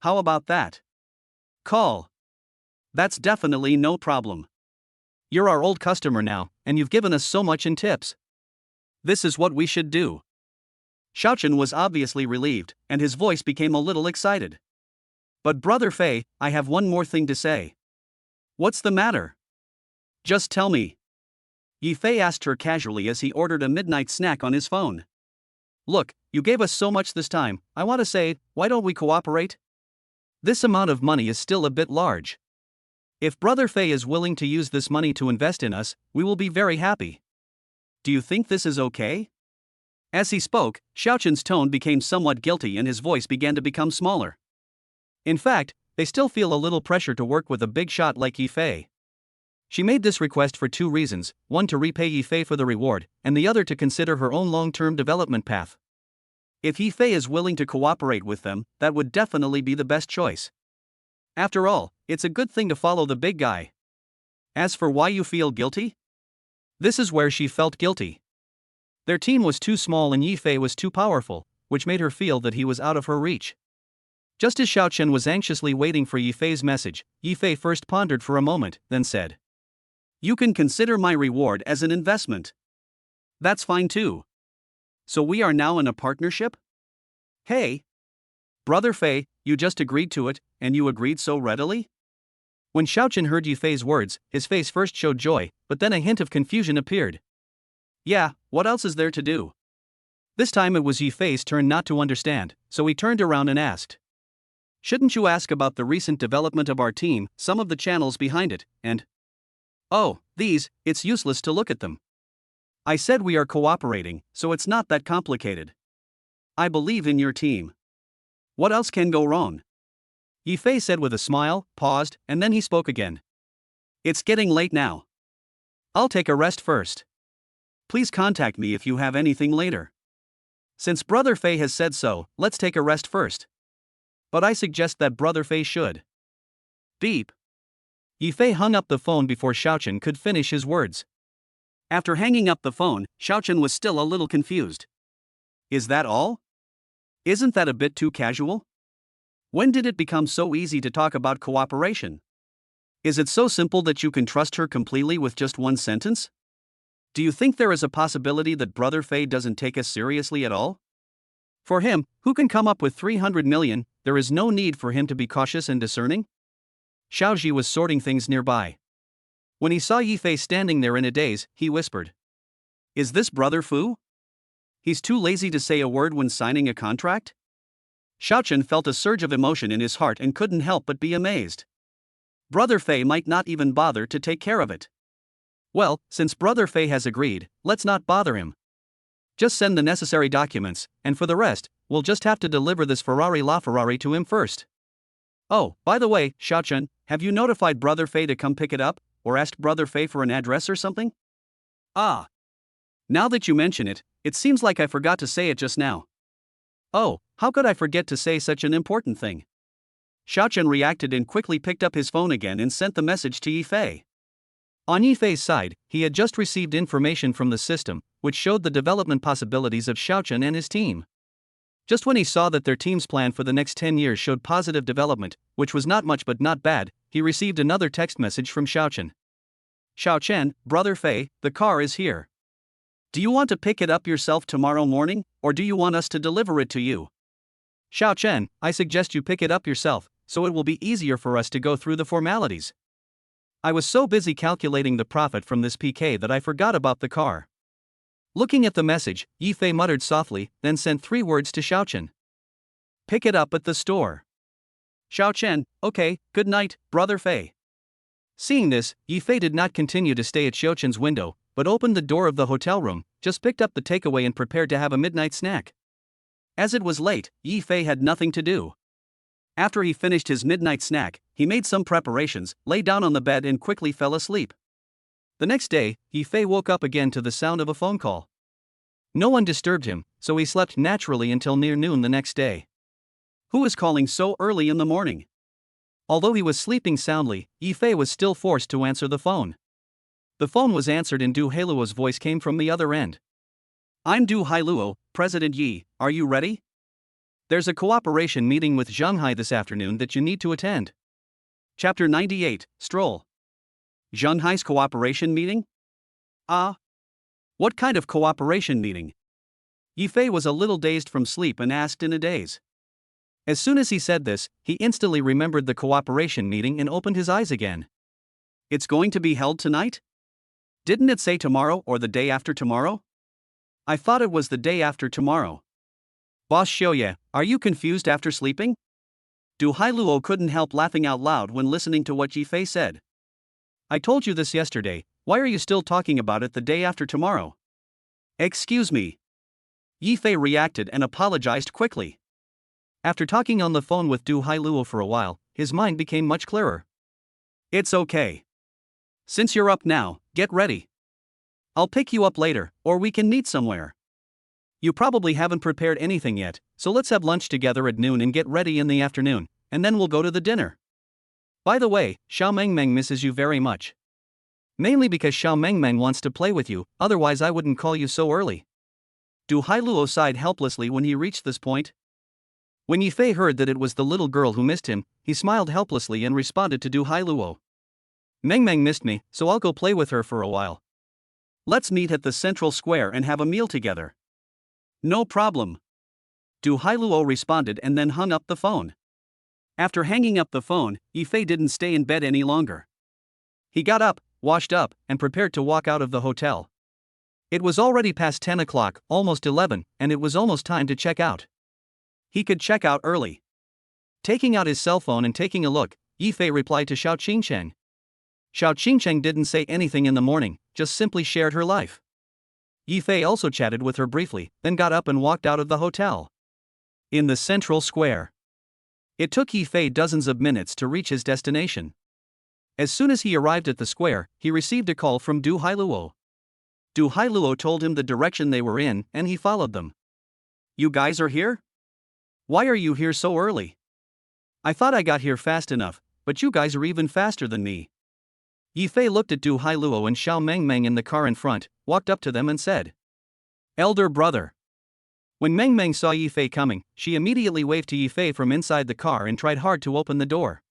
How about that? Call. That's definitely no problem. You're our old customer now, and you've given us so much in tips. This is what we should do. Xiaochen was obviously relieved, and his voice became a little excited. But Brother Fei, I have one more thing to say. What's the matter? Just tell me. Yi Fei asked her casually as he ordered a midnight snack on his phone. Look, you gave us so much this time, I want to say, why don't we cooperate? This amount of money is still a bit large. If Brother Fei is willing to use this money to invest in us, we will be very happy. Do you think this is okay? As he spoke, Xiaochen's tone became somewhat guilty and his voice began to become smaller. In fact, they still feel a little pressure to work with a big shot like Yi Fei. She made this request for two reasons, one to repay Yi Fei for the reward, and the other to consider her own long-term development path. If Yi Fei is willing to cooperate with them, that would definitely be the best choice. After all, it's a good thing to follow the big guy. As for why you feel guilty? This is where she felt guilty. Their team was too small and Yi Fei was too powerful, which made her feel that he was out of her reach. Just as Xiaochen was anxiously waiting for Yi Fei's message, Yi Fei first pondered for a moment, then said, You can consider my reward as an investment. That's fine too. So we are now in a partnership? Hey! Brother Fei, you just agreed to it, and you agreed so readily? When Xiaochen heard Yi Fei's words, his face first showed joy, but then a hint of confusion appeared. Yeah, what else is there to do? This time it was Yi Fei's turn not to understand, so he turned around and asked. Shouldn't you ask about the recent development of our team, some of the channels behind it, and... Oh, it's useless to look at them. I said we are cooperating, so it's not that complicated. I believe in your team. What else can go wrong? Yi Fei said with a smile, paused, and then he spoke again. It's getting late now. I'll take a rest first. Please contact me if you have anything later. Since Brother Fei has said so, let's take a rest first. But I suggest that Brother Fei should. Beep. Yi Fei hung up the phone before Xiaochen could finish his words. After hanging up the phone, Xiaochen was still a little confused. Is that all? Isn't that a bit too casual? When did it become so easy to talk about cooperation? Is it so simple that you can trust her completely with just one sentence? Do you think there is a possibility that Brother Fei doesn't take us seriously at all? For him, who can come up with 300 million, there is no need for him to be cautious and discerning? Xiaoji was sorting things nearby. When he saw Yi Fei standing there in a daze, he whispered. Is this Brother Fu? He's too lazy to say a word when signing a contract? Xiaochen felt a surge of emotion in his heart and couldn't help but be amazed. Brother Fei might not even bother to take care of it. Well, since Brother Fei has agreed, let's not bother him. Just send the necessary documents, and for the rest, we'll just have to deliver this LaFerrari to him first. Oh, by the way, Xiaochen, have you notified Brother Fei to come pick it up, or asked Brother Fei for an address or something? Ah. Now that you mention it, it seems like I forgot to say it just now. Oh, how could I forget to say such an important thing? Xiaochen reacted and quickly picked up his phone again and sent the message to Yi Fei. On Yi Fei's side, he had just received information from the system, which showed the development possibilities of Xiaochen and his team. Just when he saw that their team's plan for the next 10 years showed positive development, which was not much but not bad, he received another text message from Xiaochen. Xiaochen, Brother Fei, the car is here. Do you want to pick it up yourself tomorrow morning, or do you want us to deliver it to you? Xiaochen, I suggest you pick it up yourself, so it will be easier for us to go through the formalities. I was so busy calculating the profit from this PK that I forgot about the car. Looking at the message, Yi Fei muttered softly, then sent 3 words to Xiaochen. Pick it up at the store. Xiaochen, okay, good night, Brother Fei. Seeing this, Yi Fei did not continue to stay at Xiaochen's window, but opened the door of the hotel room, just picked up the takeaway and prepared to have a midnight snack. As it was late, Yi Fei had nothing to do. After he finished his midnight snack, he made some preparations, lay down on the bed and quickly fell asleep. The next day, Yi Fei woke up again to the sound of a phone call. No one disturbed him, so he slept naturally until near noon the next day. Who is calling so early in the morning? Although he was sleeping soundly, Yi Fei was still forced to answer the phone. The phone was answered and Du Hailuo's voice came from the other end. I'm Du Hailuo, President Yi, are you ready? There's a cooperation meeting with Shanghai this afternoon that you need to attend. Chapter 98, Stroll. Shanghai's cooperation meeting? What kind of cooperation meeting? Yifei was a little dazed from sleep and asked in a daze. As soon as he said this, he instantly remembered the cooperation meeting and opened his eyes again. It's going to be held tonight? Didn't it say tomorrow or the day after tomorrow? I thought it was the day after tomorrow. Boss Xiaoye, are you confused after sleeping? Du Hailuo couldn't help laughing out loud when listening to what Yifei said. I told you this yesterday, why are you still talking about it the day after tomorrow? Excuse me. Yifei reacted and apologized quickly. After talking on the phone with Du Hailuo for a while, his mind became much clearer. It's okay. Since you're up now, get ready. I'll pick you up later, or we can meet somewhere. You probably haven't prepared anything yet, so let's have lunch together at noon and get ready in the afternoon, and then we'll go to the dinner. By the way, Xiao Mengmeng misses you very much. Mainly because Xiao Mengmeng wants to play with you, otherwise I wouldn't call you so early. Du Hailuo sighed helplessly when he reached this point. When Yifei heard that it was the little girl who missed him, he smiled helplessly and responded to Du Hailuo. Mengmeng missed me, so I'll go play with her for a while. Let's meet at the central square and have a meal together. No problem. Du Hailuo responded and then hung up the phone. After hanging up the phone, Yifei didn't stay in bed any longer. He got up, washed up, and prepared to walk out of the hotel. It was already past 10 o'clock, almost 11, and it was almost time to check out. He could check out early. Taking out his cell phone and taking a look, Yifei replied to Xiao Qingcheng. Xiao Qingcheng didn't say anything in the morning, just simply shared her life. Yifei also chatted with her briefly, then got up and walked out of the hotel. In the central square. It took Yifei dozens of minutes to reach his destination. As soon as he arrived at the square, he received a call from Du Hailuo. Du Hailuo told him the direction they were in, and he followed them. You guys are here? Why are you here so early? I thought I got here fast enough, but you guys are even faster than me. Yifei looked at Du Hailuo and Xiao Mengmeng in the car in front, walked up to them and said, Elder brother. When Mengmeng saw Yifei coming, she immediately waved to Yifei from inside the car and tried hard to open the door.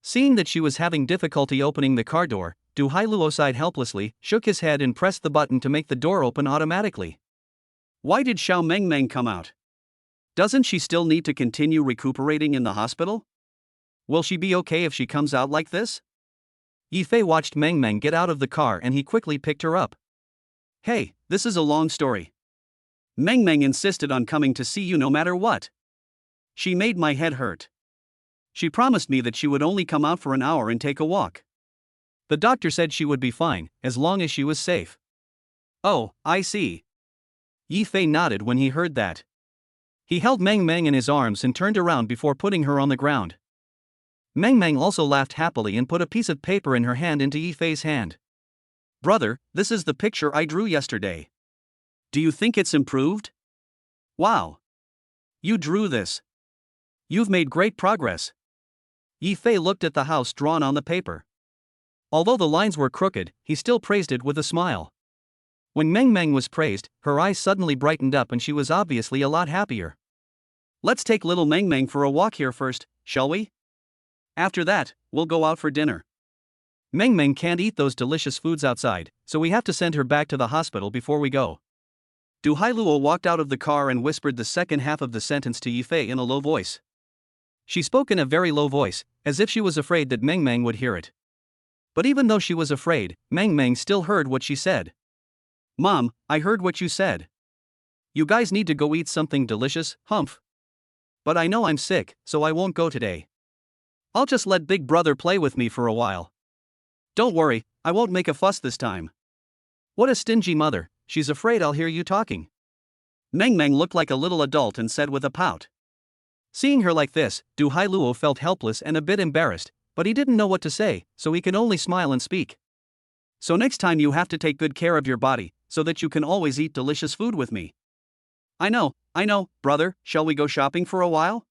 Seeing that she was having difficulty opening the car door, Du Hailuo sighed helplessly, shook his head and pressed the button to make the door open automatically. Why did Xiao Mengmeng come out? Doesn't she still need to continue recuperating in the hospital? Will she be okay if she comes out like this? Yifei watched Mengmeng get out of the car and he quickly picked her up. Hey, this is a long story. Mengmeng insisted on coming to see you no matter what. She made my head hurt. She promised me that she would only come out for an hour and take a walk. The doctor said she would be fine, as long as she was safe. Oh, I see. Yifei nodded when he heard that. He held Mengmeng in his arms and turned around before putting her on the ground. Mengmeng also laughed happily and put a piece of paper in her hand into Yifei's hand. Brother, this is the picture I drew yesterday. Do you think it's improved? Wow. You drew this. You've made great progress. Yifei looked at the house drawn on the paper. Although the lines were crooked, he still praised it with a smile. When Mengmeng was praised, her eyes suddenly brightened up and she was obviously a lot happier. Let's take little Mengmeng for a walk here first, shall we? After that, we'll go out for dinner. Mengmeng can't eat those delicious foods outside, so we have to send her back to the hospital before we go. Du Hailuo walked out of the car and whispered the second half of the sentence to Yifei in a low voice. She spoke in a very low voice, as if she was afraid that Mengmeng would hear it. But even though she was afraid, Mengmeng still heard what she said. Mom, I heard what you said. You guys need to go eat something delicious, humph. But I know I'm sick, so I won't go today. I'll just let Big Brother play with me for a while. Don't worry, I won't make a fuss this time. What a stingy mother, she's afraid I'll hear you talking. Mengmeng looked like a little adult and said with a pout. Seeing her like this, Du Hailuo felt helpless and a bit embarrassed, but he didn't know what to say, so he could only smile and speak. So next time you have to take good care of your body, so that you can always eat delicious food with me. I know, brother, shall we go shopping for a while?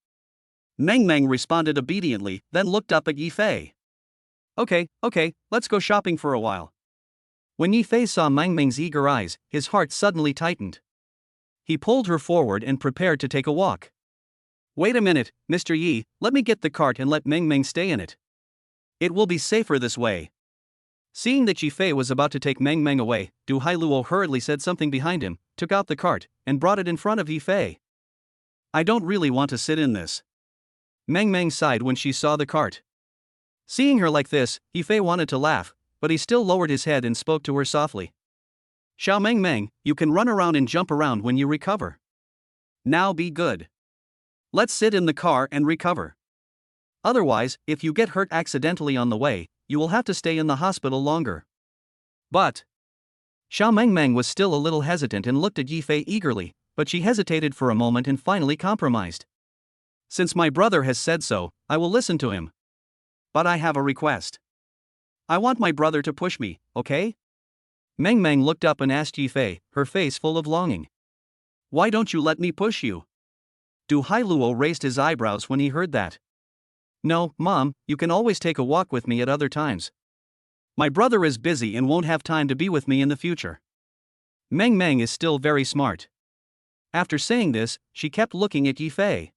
Mengmeng responded obediently, then looked up at Yifei. Okay, let's go shopping for a while. When Yifei saw Mengmeng's eager eyes, his heart suddenly tightened. He pulled her forward and prepared to take a walk. Wait a minute, Mr. Yi, let me get the cart and let Meng Meng stay in it. It will be safer this way. Seeing that Yifei was about to take Meng Meng away, Du Hailuo hurriedly said something behind him, took out the cart, and brought it in front of Yifei. I don't really want to sit in this. Meng Meng sighed when she saw the cart. Seeing her like this, Yifei wanted to laugh, but he still lowered his head and spoke to her softly. Xiao Meng Meng, you can run around and jump around when you recover. Now be good. Let's sit in the car and recover. Otherwise, if you get hurt accidentally on the way, you will have to stay in the hospital longer. But Xiao Meng Meng was still a little hesitant and looked at Yifei eagerly, but she hesitated for a moment and finally compromised. Since my brother has said so, I will listen to him. But I have a request. I want my brother to push me, okay? Meng Meng looked up and asked Yifei, her face full of longing. Why don't you let me push you? Du Hailuo raised his eyebrows when he heard that. No, Mom, you can always take a walk with me at other times. My brother is busy and won't have time to be with me in the future. Meng Meng is still very smart. After saying this, she kept looking at Yifei.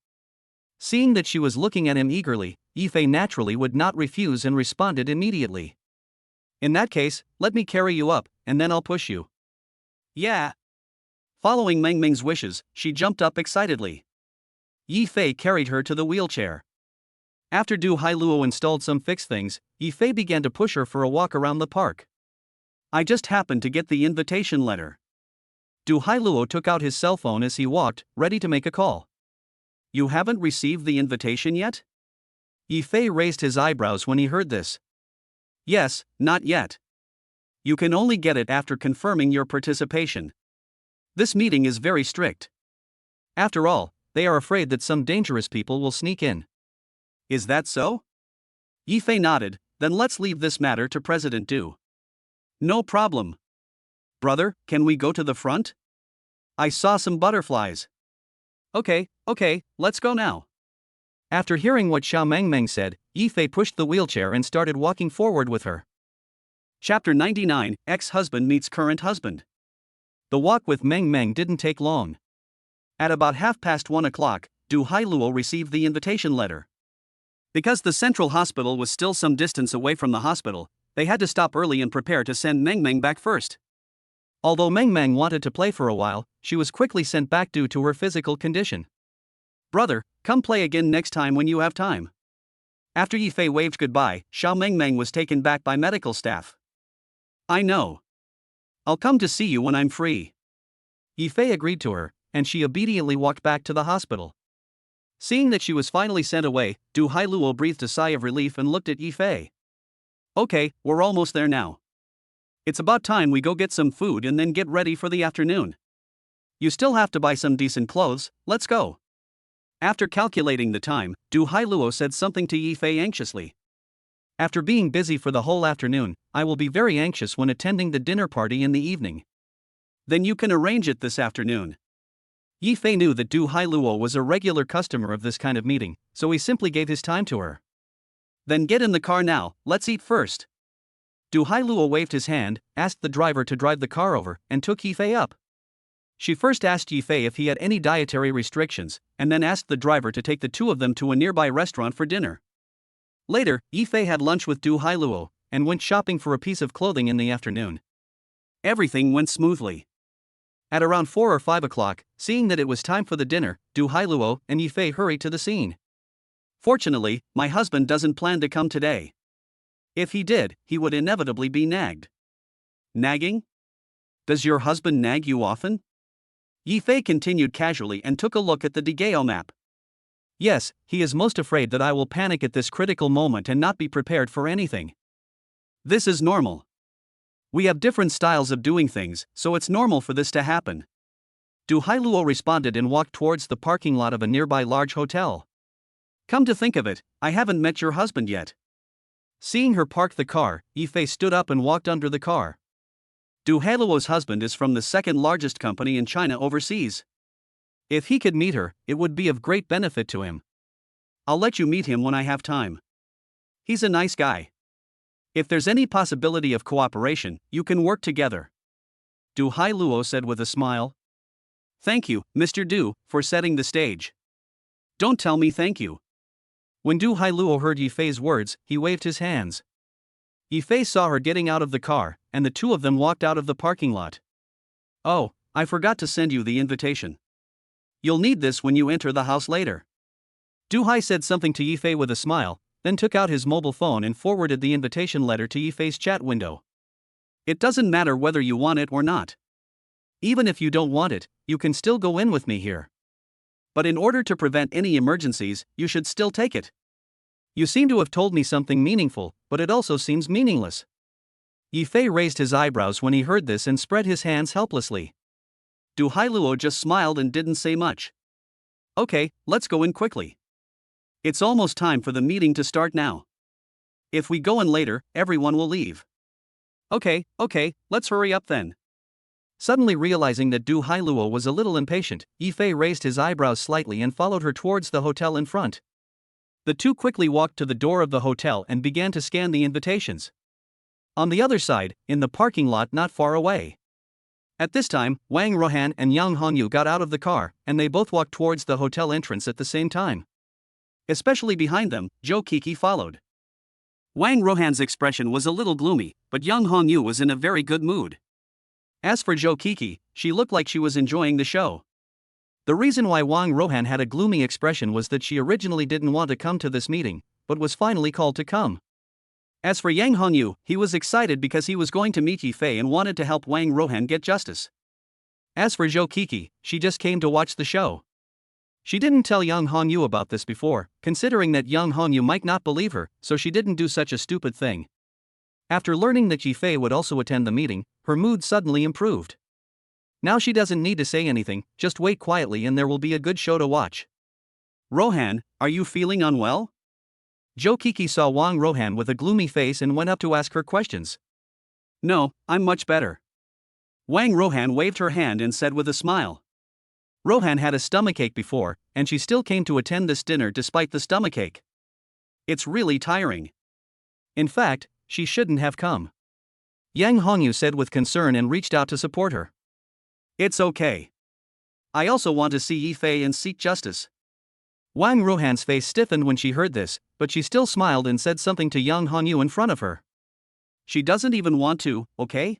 Seeing that she was looking at him eagerly, Yifei naturally would not refuse and responded immediately. In that case, let me carry you up, and then I'll push you. Yeah. Following Meng Meng's wishes, she jumped up excitedly. Yifei carried her to the wheelchair. After Du Hailuo installed some fixed things, Yifei began to push her for a walk around the park. I just happened to get the invitation letter. Du Hailuo took out his cell phone as he walked, ready to make a call. You haven't received the invitation yet? Yifei raised his eyebrows when he heard this. Yes, not yet. You can only get it after confirming your participation. This meeting is very strict. After all, they are afraid that some dangerous people will sneak in. Is that so? Yifei nodded. Then let's leave this matter to President Du. No problem. Brother, can we go to the front? I saw some butterflies. Okay, let's go now. After hearing what Xiao Meng Meng said, Yifei pushed the wheelchair and started walking forward with her. Chapter 99, Ex-Husband Meets Current Husband. The walk with Meng Meng didn't take long. At about 1:30, Du Hailuo received the invitation letter. Because the central hospital was still some distance away from the hospital, they had to stop early and prepare to send Meng Meng back first. Although Meng Meng wanted to play for a while, she was quickly sent back due to her physical condition. Brother, come play again next time when you have time. After Yifei waved goodbye, Xiao Meng Meng was taken back by medical staff. I know. I'll come to see you when I'm free. Yifei agreed to her, and she obediently walked back to the hospital. Seeing that she was finally sent away, Du Hailuo breathed a sigh of relief and looked at Yifei. Okay, we're almost there now. It's about time we go get some food and then get ready for the afternoon. You still have to buy some decent clothes, let's go. After calculating the time, Du Hailuo said something to Yifei anxiously. After being busy for the whole afternoon, I will be very anxious when attending the dinner party in the evening. Then you can arrange it this afternoon. Yifei knew that Du Hailuo was a regular customer of this kind of meeting, so he simply gave his time to her. Then get in the car now, let's eat first. Du Hailuo waved his hand, asked the driver to drive the car over, and took Yifei up. She first asked Yifei if he had any dietary restrictions, and then asked the driver to take the two of them to a nearby restaurant for dinner. Later, Yifei had lunch with Du Hailuo, and went shopping for a piece of clothing in the afternoon. Everything went smoothly. At around 4 or 5 o'clock, seeing that it was time for the dinner, Du Hailuo and Yifei hurried to the scene. Fortunately, my husband doesn't plan to come today. If he did, he would inevitably be nagged. Nagging? Does your husband nag you often? Yifei continued casually and took a look at the Degeo map. Yes, he is most afraid that I will panic at this critical moment and not be prepared for anything. This is normal. We have different styles of doing things, so it's normal for this to happen. Du Hailuo responded and walked towards the parking lot of a nearby large hotel. Come to think of it, I haven't met your husband yet. Seeing her park the car, Yifei stood up and walked under the car. Du Hailuo's husband is from the second largest company in China overseas. If he could meet her, it would be of great benefit to him. I'll let you meet him when I have time. He's a nice guy. If there's any possibility of cooperation, you can work together. Du Hailuo said with a smile. Thank you, Mr. Du, for setting the stage. Don't tell me thank you. When Du Hailuo heard Yifei's words, he waved his hands. Yifei saw her getting out of the car, and the two of them walked out of the parking lot. Oh, I forgot to send you the invitation. You'll need this when you enter the house later. Du Hai said something to Yifei with a smile, then took out his mobile phone and forwarded the invitation letter to Yifei's chat window. It doesn't matter whether you want it or not. Even if you don't want it, you can still go in with me here. But in order to prevent any emergencies, you should still take it. You seem to have told me something meaningful, but it also seems meaningless. Yifei raised his eyebrows when he heard this and spread his hands helplessly. Du Hailuo just smiled and didn't say much. Okay, let's go in quickly. It's almost time for the meeting to start now. If we go in later, everyone will leave. Okay, let's hurry up then. Suddenly realizing that Du Hailuo was a little impatient, Yifei raised his eyebrows slightly and followed her towards the hotel in front. The two quickly walked to the door of the hotel and began to scan the invitations. On the other side, in the parking lot not far away. At this time, Wang Rohan and Yang Hongyu got out of the car, and they both walked towards the hotel entrance at the same time. Especially behind them, Zhou Kiki followed. Wang Rohan's expression was a little gloomy, but Yang Hongyu was in a very good mood. As for Zhou Kiki, she looked like she was enjoying the show. The reason why Wang Rohan had a gloomy expression was that she originally didn't want to come to this meeting, but was finally called to come. As for Yang Hongyu, he was excited because he was going to meet Yifei and wanted to help Wang Rohan get justice. As for Zhou Kiki, she just came to watch the show. She didn't tell Yang Hongyu about this before, considering that Yang Hongyu might not believe her, so she didn't do such a stupid thing. After learning that Yifei would also attend the meeting, her mood suddenly improved. Now she doesn't need to say anything, just wait quietly and there will be a good show to watch. Rohan, are you feeling unwell? Zhou Kiki saw Wang Rohan with a gloomy face and went up to ask her questions. No, I'm much better. Wang Rohan waved her hand and said with a smile. Rohan had a stomachache before, and she still came to attend this dinner despite the stomachache. It's really tiring. In fact, she shouldn't have come. Yang Hongyu said with concern and reached out to support her. It's okay. I also want to see Yifei and seek justice. Wang Rohan's face stiffened when she heard this, but she still smiled and said something to Yang Hongyu in front of her. She doesn't even want to, okay?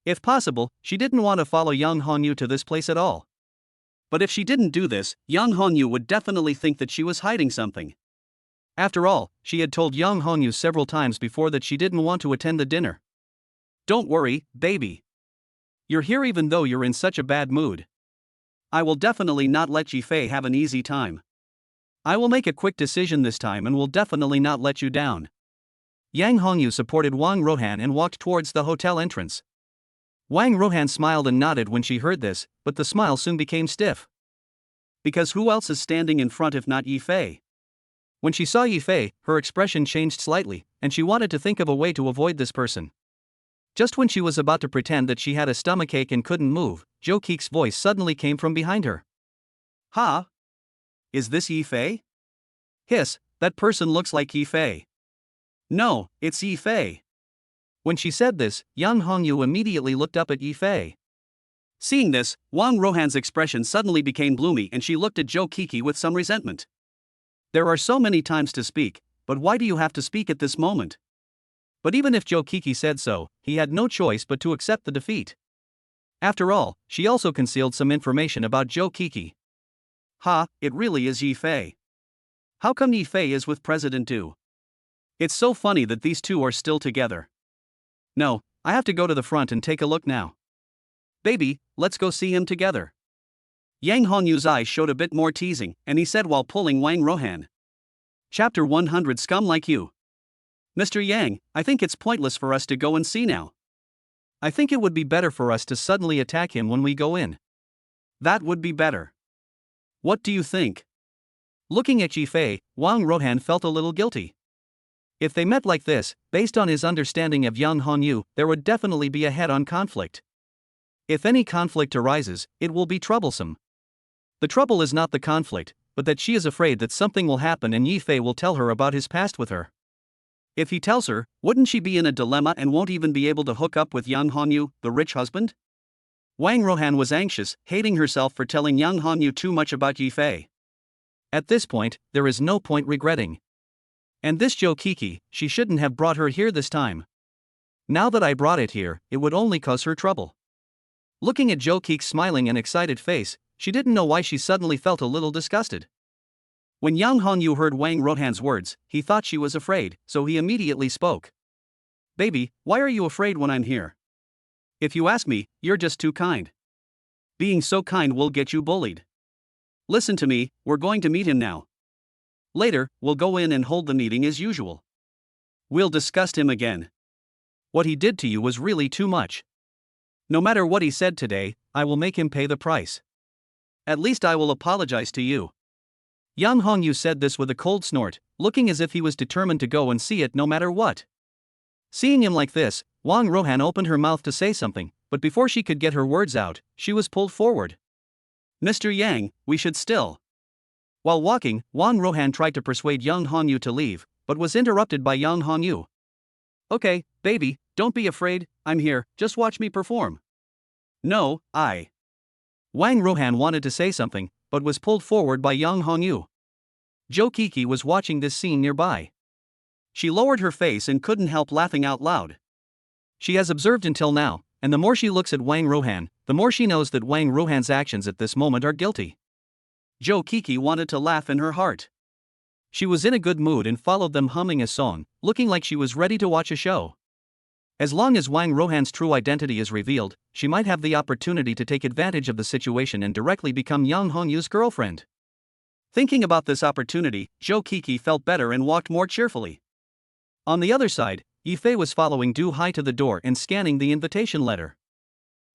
If possible, she didn't want to follow Yang Hongyu to this place at all. But if she didn't do this, Yang Hongyu would definitely think that she was hiding something. After all, she had told Yang Hongyu several times before that she didn't want to attend the dinner. Don't worry, baby. You're here even though you're in such a bad mood. I will definitely not let Yifei have an easy time. I will make a quick decision this time and will definitely not let you down. Yang Hongyu supported Wang Rohan and walked towards the hotel entrance. Wang Rohan smiled and nodded when she heard this, but the smile soon became stiff. Because who else is standing in front if not Yifei? When she saw Yifei, her expression changed slightly, and she wanted to think of a way to avoid this person. Just when she was about to pretend that she had a stomachache and couldn't move, Zhou Kiki's voice suddenly came from behind her. Ha! Is this Yifei? Hiss, that person looks like Yifei. No, it's Yifei. When she said this, Yang Hongyu immediately looked up at Yifei. Seeing this, Wang Rohan's expression suddenly became gloomy and she looked at Zhou Kiki with some resentment. There are so many times to speak, but why do you have to speak at this moment? But even if Zhou Kiki said so, he had no choice but to accept the defeat. After all, she also concealed some information about Zhou Kiki. Ha, it really is Yifei. How come Yifei is with President Du? It's so funny that these two are still together. No, I have to go to the front and take a look now. Baby, let's go see him together. Yang Hongyu's eyes showed a bit more teasing, and he said while pulling Wang Rohan. Chapter 100 Scum Like You. Mr. Yang, I think it's pointless for us to go and see now. I think it would be better for us to suddenly attack him when we go in. That would be better. What do you think? Looking at Yifei, Wang Rohan felt a little guilty. If they met like this, based on his understanding of Yang Hongyu, there would definitely be a head-on conflict. If any conflict arises, it will be troublesome. The trouble is not the conflict, but that she is afraid that something will happen and Yifei will tell her about his past with her. If he tells her, wouldn't she be in a dilemma and won't even be able to hook up with Yang Hongyu, the rich husband? Wang Rohan was anxious, hating herself for telling Yang Hanyu too much about Yifei. At this point, there is no point regretting. And this Joe Kiki, she shouldn't have brought her here this time. Now that I brought it here, it would only cause her trouble. Looking at Joe Kiki's smiling and excited face, she didn't know why she suddenly felt a little disgusted. When Yang Hanyu heard Wang Rohan's words, he thought she was afraid, so he immediately spoke. Baby, why are you afraid when I'm here? If you ask me, you're just too kind. Being so kind will get you bullied. Listen to me, we're going to meet him now. Later, we'll go in and hold the meeting as usual. We'll discuss him again. What he did to you was really too much. No matter what he said today, I will make him pay the price. At least I will apologize to you. Yang Hongyu said this with a cold snort, looking as if he was determined to go and see it no matter what. Seeing him like this, Wang Rohan opened her mouth to say something, but before she could get her words out, she was pulled forward. Mr. Yang, we should still. While walking, Wang Rohan tried to persuade Yang Hongyu to leave, but was interrupted by Yang Hongyu. Okay, baby, don't be afraid, I'm here, just watch me perform. No, Wang Rohan wanted to say something, but was pulled forward by Yang Hongyu. Joe Kiki was watching this scene nearby. She lowered her face and couldn't help laughing out loud. She has observed until now, and the more she looks at Wang Rohan, the more she knows that Wang Rohan's actions at this moment are guilty. Joe Kiki wanted to laugh in her heart. She was in a good mood and followed them humming a song, looking like she was ready to watch a show. As long as Wang Rohan's true identity is revealed, she might have the opportunity to take advantage of the situation and directly become Yang Hongyu's girlfriend. Thinking about this opportunity, Joe Kiki felt better and walked more cheerfully. On the other side, Yifei was following Du Hai to the door and scanning the invitation letter.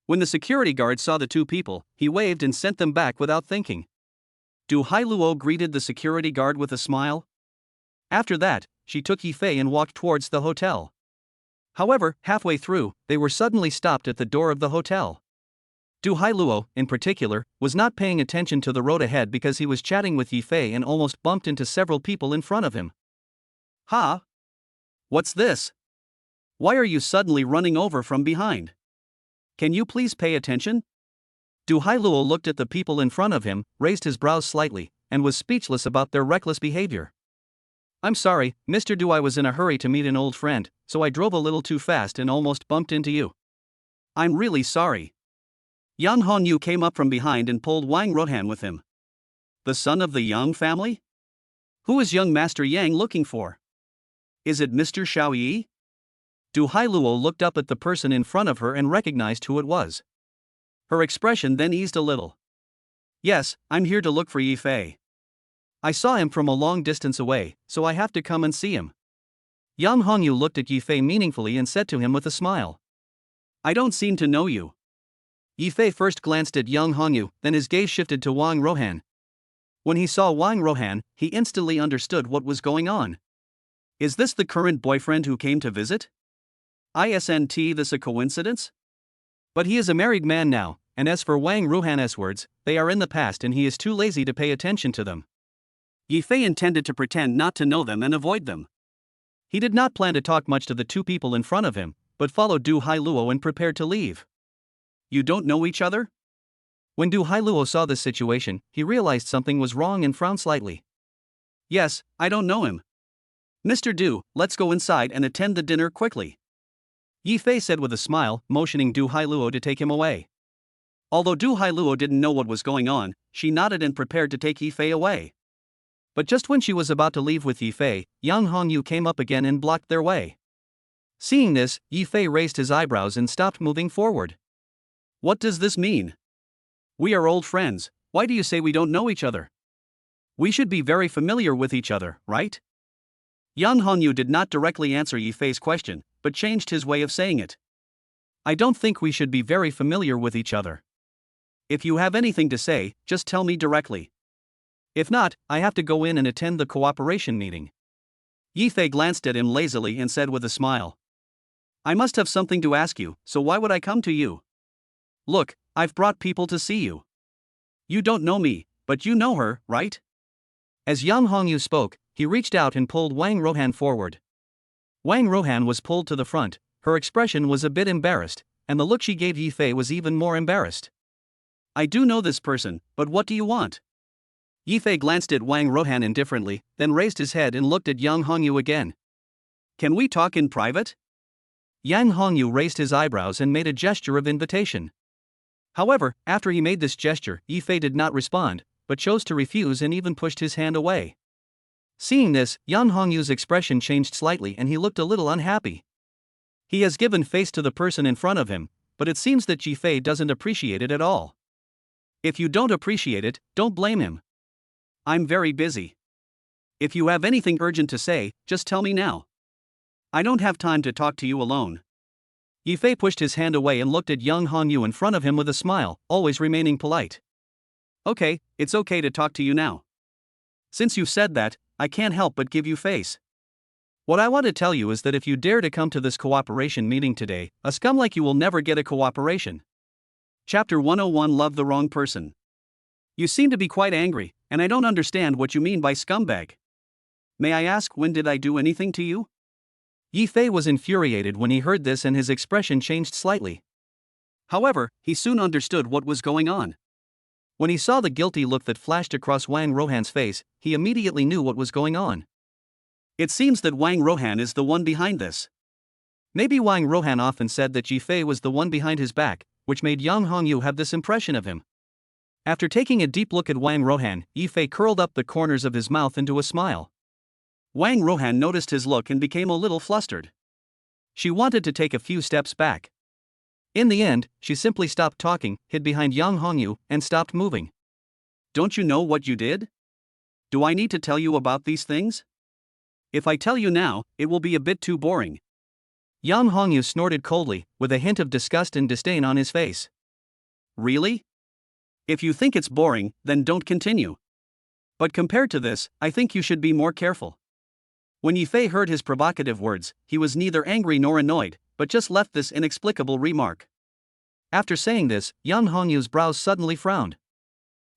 When the security guard saw the two people, he waved and sent them back without thinking. Du Hai Luo greeted the security guard with a smile. After that, she took Yifei and walked towards the hotel. However, halfway through, they were suddenly stopped at the door of the hotel. Du Hai Luo, in particular, was not paying attention to the road ahead because he was chatting with Yifei and almost bumped into several people in front of him. Ha! What's this? Why are you suddenly running over from behind? Can you please pay attention? Du Hai Luo looked at the people in front of him, raised his brows slightly, and was speechless about their reckless behavior. I'm sorry, Mr. Du, I was in a hurry to meet an old friend, so I drove a little too fast and almost bumped into you. I'm really sorry. Yang Hongyu came up from behind and pulled Wang Rohan with him. The son of the Yang family? Who is young Master Yang looking for? Is it Mr. Xiaoyi? Du Hai Luo looked up at the person in front of her and recognized who it was. Her expression then eased a little. Yes, I'm here to look for Yifei. I saw him from a long distance away, so I have to come and see him. Yang Hongyu looked at Yifei meaningfully and said to him with a smile. I don't seem to know you. Yifei first glanced at Yang Hongyu, then his gaze shifted to Wang Rohan. When he saw Wang Rohan, he instantly understood what was going on. Is this the current boyfriend who came to visit? Isn't this a coincidence? But he is a married man now, and as for Wang Rohan's words, they are in the past and he is too lazy to pay attention to them. Yifei intended to pretend not to know them and avoid them. He did not plan to talk much to the two people in front of him, but followed Du Hai Luo and prepared to leave. You don't know each other? When Du Hai Luo saw this situation, he realized something was wrong and frowned slightly. Yes, I don't know him. Mr. Du, let's go inside and attend the dinner quickly. Yifei said with a smile, motioning Du Hai Luo to take him away. Although Du Hai Luo didn't know what was going on, she nodded and prepared to take Yifei away. But just when she was about to leave with Yifei, Yang Hongyu came up again and blocked their way. Seeing this, Yifei raised his eyebrows and stopped moving forward. What does this mean? We are old friends, why do you say we don't know each other? We should be very familiar with each other, right? Yang Hongyu did not directly answer Yifei's question, but changed his way of saying it. I don't think we should be very familiar with each other. If you have anything to say, just tell me directly. If not, I have to go in and attend the cooperation meeting. Yifei glanced at him lazily and said with a smile. I must have something to ask you, so why would I come to you? Look, I've brought people to see you. You don't know me, but you know her, right? As Yang Hongyu spoke, he reached out and pulled Wang Rohan forward. Wang Rohan was pulled to the front, her expression was a bit embarrassed, and the look she gave Yifei was even more embarrassed. I do know this person, but what do you want? Yifei glanced at Wang Rohan indifferently, then raised his head and looked at Yang Hongyu again. Can we talk in private? Yang Hongyu raised his eyebrows and made a gesture of invitation. However, after he made this gesture, Yifei did not respond, but chose to refuse and even pushed his hand away. Seeing this, Yang Hongyu's expression changed slightly and he looked a little unhappy. He has given face to the person in front of him, but it seems that Yifei doesn't appreciate it at all. If you don't appreciate it, don't blame him. I'm very busy. If you have anything urgent to say, just tell me now. I don't have time to talk to you alone. Yifei pushed his hand away and looked at Yang Hongyu in front of him with a smile, always remaining polite. Okay, it's okay to talk to you now. Since you said that, I can't help but give you face. What I want to tell you is that if you dare to come to this cooperation meeting today, a scum like you will never get a cooperation. Chapter 101 Love the Wrong Person. You seem to be quite angry, and I don't understand what you mean by scumbag. May I ask, when did I do anything to you? Yifei was infuriated when he heard this and his expression changed slightly. However, he soon understood what was going on. When he saw the guilty look that flashed across Wang Rohan's face, he immediately knew what was going on. It seems that Wang Rohan is the one behind this. Maybe Wang Rohan often said that Yifei was the one behind his back, which made Yang Hongyu have this impression of him. After taking a deep look at Wang Rohan, Yifei curled up the corners of his mouth into a smile. Wang Rohan noticed his look and became a little flustered. She wanted to take a few steps back. In the end, she simply stopped talking, hid behind Yang Hongyu, and stopped moving. Don't you know what you did? Do I need to tell you about these things? If I tell you now, it will be a bit too boring. Yang Hongyu snorted coldly, with a hint of disgust and disdain on his face. Really? If you think it's boring, then don't continue. But compared to this, I think you should be more careful. When Yifei heard his provocative words, he was neither angry nor annoyed, but just left this inexplicable remark. After saying this, Yang Hongyu's brows suddenly frowned.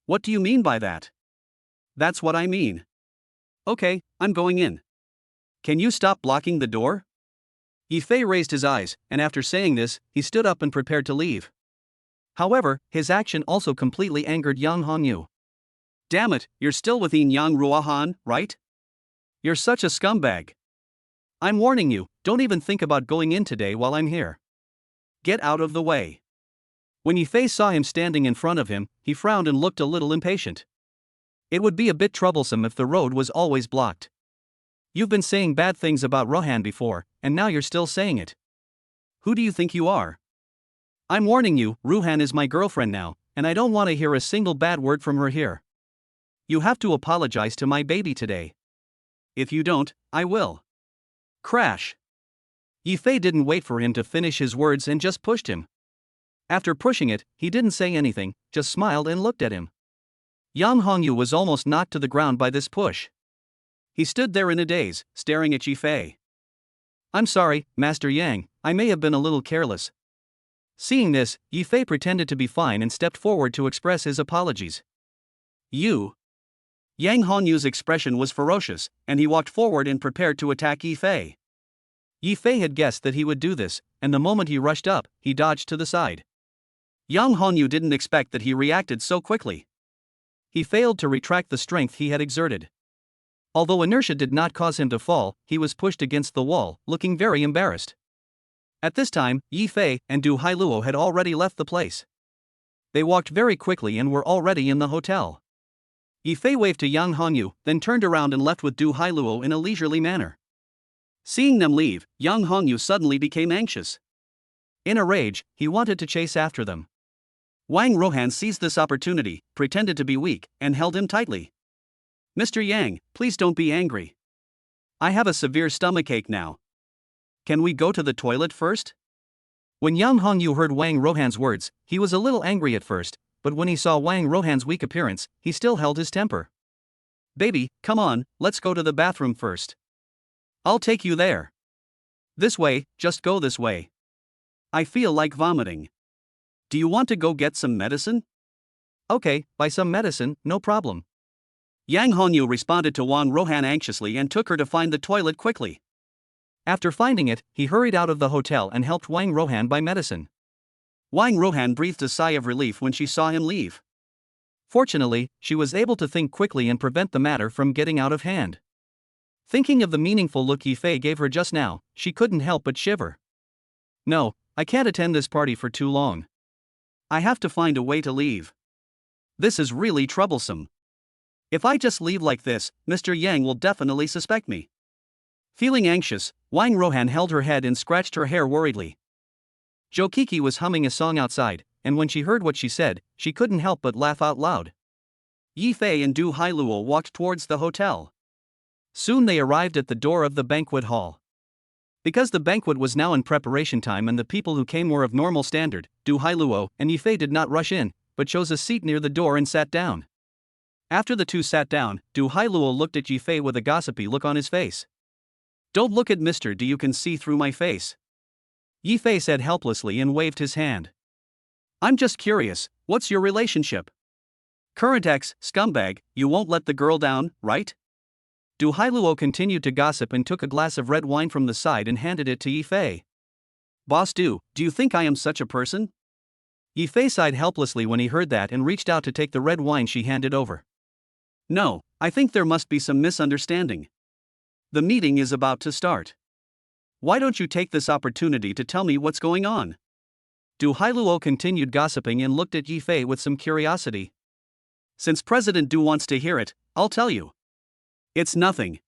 What do you mean by that? That's what I mean. Okay, I'm going in. Can you stop blocking the door? Yifei raised his eyes, and after saying this, he stood up and prepared to leave. However, his action also completely angered Yang Hongyu. Damn it, you're still with Yang Ruahan, right? You're such a scumbag. I'm warning you, don't even think about going in today while I'm here. Get out of the way. When Yifei saw him standing in front of him, he frowned and looked a little impatient. It would be a bit troublesome if the road was always blocked. You've been saying bad things about Rohan before, and now you're still saying it. Who do you think you are? I'm warning you, Rohan is my girlfriend now, and I don't want to hear a single bad word from her here. You have to apologize to my baby today. If you don't, I will. Crash. Yifei didn't wait for him to finish his words and just pushed him. After pushing it, he didn't say anything, just smiled and looked at him. Yang Hongyu was almost knocked to the ground by this push. He stood there in a daze, staring at Yifei. I'm sorry, Master Yang, I may have been a little careless. Seeing this, Yifei pretended to be fine and stepped forward to express his apologies. You. Yang Hongyu's expression was ferocious, and he walked forward and prepared to attack Yifei. Yifei had guessed that he would do this, and the moment he rushed up, he dodged to the side. Yang Hongyu didn't expect that he reacted so quickly. He failed to retract the strength he had exerted. Although inertia did not cause him to fall, he was pushed against the wall, looking very embarrassed. At this time, Yifei and Du Hailuo had already left the place. They walked very quickly and were already in the hotel. Yifei waved to Yang Hongyu, then turned around and left with Du Hailuo in a leisurely manner. Seeing them leave, Yang Hongyu suddenly became anxious. In a rage, he wanted to chase after them. Wang Rohan seized this opportunity, pretended to be weak, and held him tightly. Mr. Yang, please don't be angry. I have a severe stomachache now. Can we go to the toilet first? When Yang Hongyu heard Wang Rohan's words, he was a little angry at first, but when he saw Wang Rohan's weak appearance, he still held his temper. Baby, come on, let's go to the bathroom first. I'll take you there. This way, just go this way. I feel like vomiting. Do you want to go get some medicine? Okay, buy some medicine, no problem. Yang Hongyu responded to Wang Rohan anxiously and took her to find the toilet quickly. After finding it, he hurried out of the hotel and helped Wang Rohan buy medicine. Wang Rohan breathed a sigh of relief when she saw him leave. Fortunately, she was able to think quickly and prevent the matter from getting out of hand. Thinking of the meaningful look Yifei gave her just now, she couldn't help but shiver. No, I can't attend this party for too long. I have to find a way to leave. This is really troublesome. If I just leave like this, Mr. Yang will definitely suspect me. Feeling anxious, Wang Rohan held her head and scratched her hair worriedly. Jokiki was humming a song outside, and when she heard what she said, she couldn't help but laugh out loud. Yifei and Du Hailuo walked towards the hotel. Soon they arrived at the door of the banquet hall. Because the banquet was now in preparation time and the people who came were of normal standard, Du Hailuo and Yifei did not rush in, but chose a seat near the door and sat down. After the two sat down, Du Hailuo looked at Yifei with a gossipy look on his face. Don't look at Mr. D, you can see through my face. Yifei said helplessly and waved his hand. I'm just curious, what's your relationship? Current ex, scumbag, you won't let the girl down, right? Du Hailuo continued to gossip and took a glass of red wine from the side and handed it to Yifei. Boss do you think I am such a person? Yifei sighed helplessly when he heard that and reached out to take the red wine she handed over. No, I think there must be some misunderstanding. The meeting is about to start. Why don't you take this opportunity to tell me what's going on? Du Hailuo continued gossiping and looked at Yifei with some curiosity. Since President Du wants to hear it, I'll tell you. It's nothing.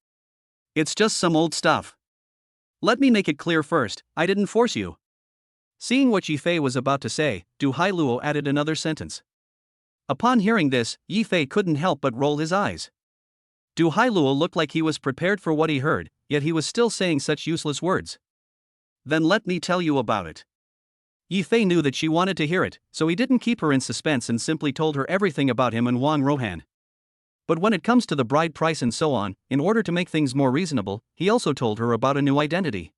It's just some old stuff. Let me make it clear first, I didn't force you. Seeing what Yifei was about to say, Du Hailuo added another sentence. Upon hearing this, Yifei couldn't help but roll his eyes. Du Hailuo looked like he was prepared for what he heard, yet he was still saying such useless words. Then let me tell you about it. Yifei knew that she wanted to hear it, so he didn't keep her in suspense and simply told her everything about him and Wang Rohan. But when it comes to the bride price and so on, in order to make things more reasonable, he also told her about a new identity.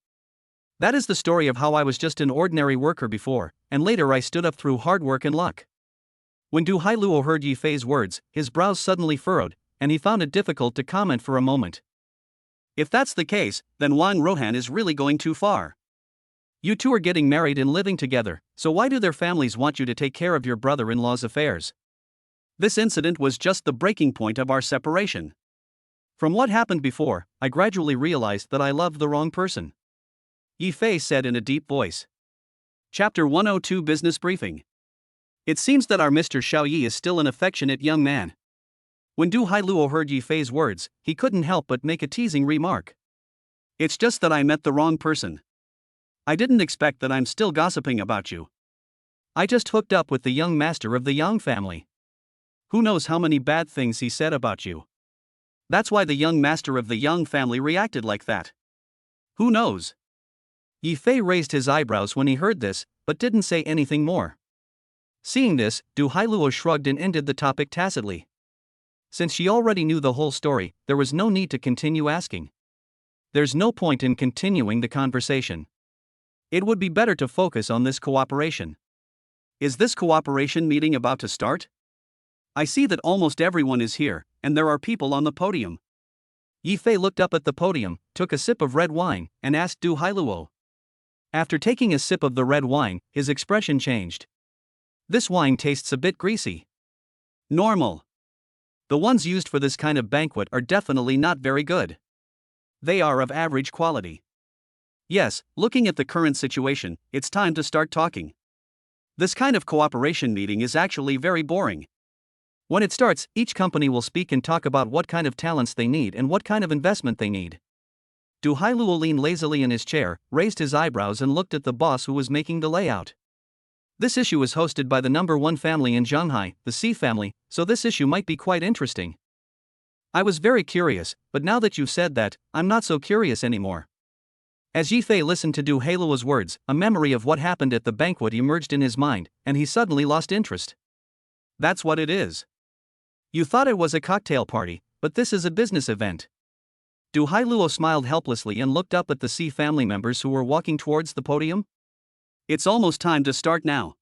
That is the story of how I was just an ordinary worker before, and later I stood up through hard work and luck. When Du Hailuo heard Yifei's words, his brows suddenly furrowed, and he found it difficult to comment for a moment. If that's the case, then Wang Rohan is really going too far. You two are getting married and living together, so why do their families want you to take care of your brother-in-law's affairs? This incident was just the breaking point of our separation. From what happened before, I gradually realized that I loved the wrong person. Yifei said in a deep voice. Chapter 102 Business Briefing. It seems that our Mr. Xiaoyi is still an affectionate young man. When Du Hailuo heard Yifei's words, he couldn't help but make a teasing remark. It's just that I met the wrong person. I didn't expect that I'm still gossiping about you. I just hooked up with the young master of the Yang family. Who knows how many bad things he said about you. That's why the young master of the Yang family reacted like that. Who knows? Yifei raised his eyebrows when he heard this, but didn't say anything more. Seeing this, Du Hailuo shrugged and ended the topic tacitly. Since she already knew the whole story, there was no need to continue asking. There's no point in continuing the conversation. It would be better to focus on this cooperation. Is this cooperation meeting about to start? I see that almost everyone is here, and there are people on the podium. Yifei looked up at the podium, took a sip of red wine, and asked Du Hailuo. After taking a sip of the red wine, his expression changed. This wine tastes a bit greasy. Normal. The ones used for this kind of banquet are definitely not very good. They are of average quality. Yes, looking at the current situation, it's time to start talking. This kind of cooperation meeting is actually very boring. When it starts, each company will speak and talk about what kind of talents they need and what kind of investment they need. Du Hailuo leaned lazily in his chair, raised his eyebrows and looked at the boss who was making the layout. This issue is hosted by the number one family in Shanghai, the C family, so this issue might be quite interesting. I was very curious, but now that you've said that, I'm not so curious anymore. As Yifei listened to Du Hailuo's words, a memory of what happened at the banquet emerged in his mind, and he suddenly lost interest. That's what it is. You thought it was a cocktail party, but this is a business event. Du Hailuo smiled helplessly and looked up at the C family members who were walking towards the podium. It's almost time to start now.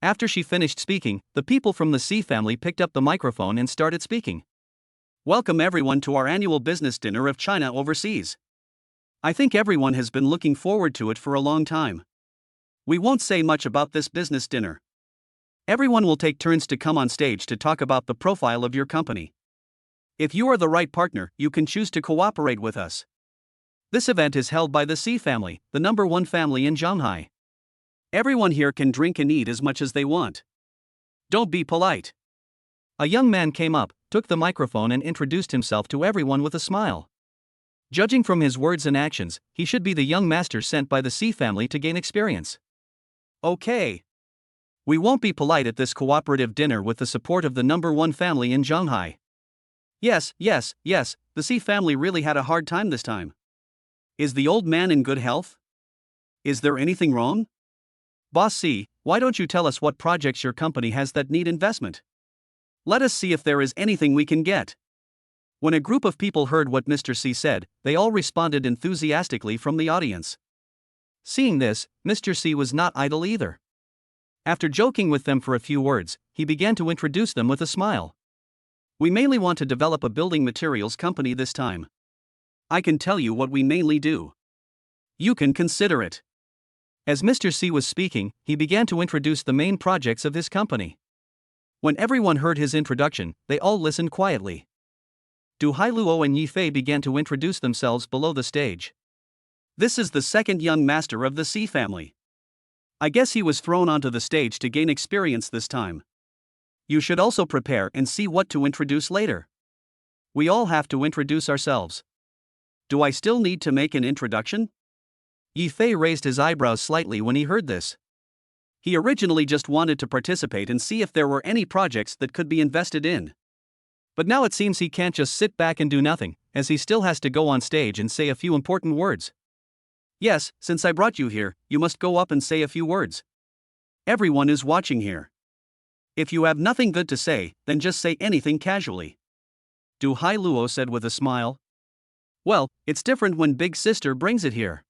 After she finished speaking, the people from the C family picked up the microphone and started speaking. Welcome everyone to our annual business dinner of China overseas. I think everyone has been looking forward to it for a long time. We won't say much about this business dinner. Everyone will take turns to come on stage to talk about the profile of your company. If you are the right partner, you can choose to cooperate with us. This event is held by the C family, the #1 family in Shanghai. Everyone here can drink and eat as much as they want. Don't be polite. A young man came up, took the microphone and introduced himself to everyone with a smile. Judging from his words and actions, he should be the young master sent by the C family to gain experience. Okay. We won't be polite at this cooperative dinner with the support of the #1 family in Shanghai. Yes, the C family really had a hard time this time. Is the old man in good health? Is there anything wrong? Boss C, why don't you tell us what projects your company has that need investment? Let us see if there is anything we can get. When a group of people heard what Mr. C said, they all responded enthusiastically from the audience. Seeing this, Mr. C was not idle either. After joking with them for a few words, he began to introduce them with a smile. We mainly want to develop a building materials company this time. I can tell you what we mainly do. You can consider it. As Mr. C was speaking, he began to introduce the main projects of his company. When everyone heard his introduction, they all listened quietly. Du Hailuo and Yi Fei began to introduce themselves below the stage. This is the second young master of the C family. I guess he was thrown onto the stage to gain experience this time. You should also prepare and see what to introduce later. We all have to introduce ourselves. Do I still need to make an introduction? Yi Fei raised his eyebrows slightly when he heard this. He originally just wanted to participate and see if there were any projects that could be invested in. But now it seems he can't just sit back and do nothing, as he still has to go on stage and say a few important words. Yes, since I brought you here, you must go up and say a few words. Everyone is watching here. If you have nothing good to say, then just say anything casually. Du Hailuo said with a smile. Well, it's different when big sister brings it here.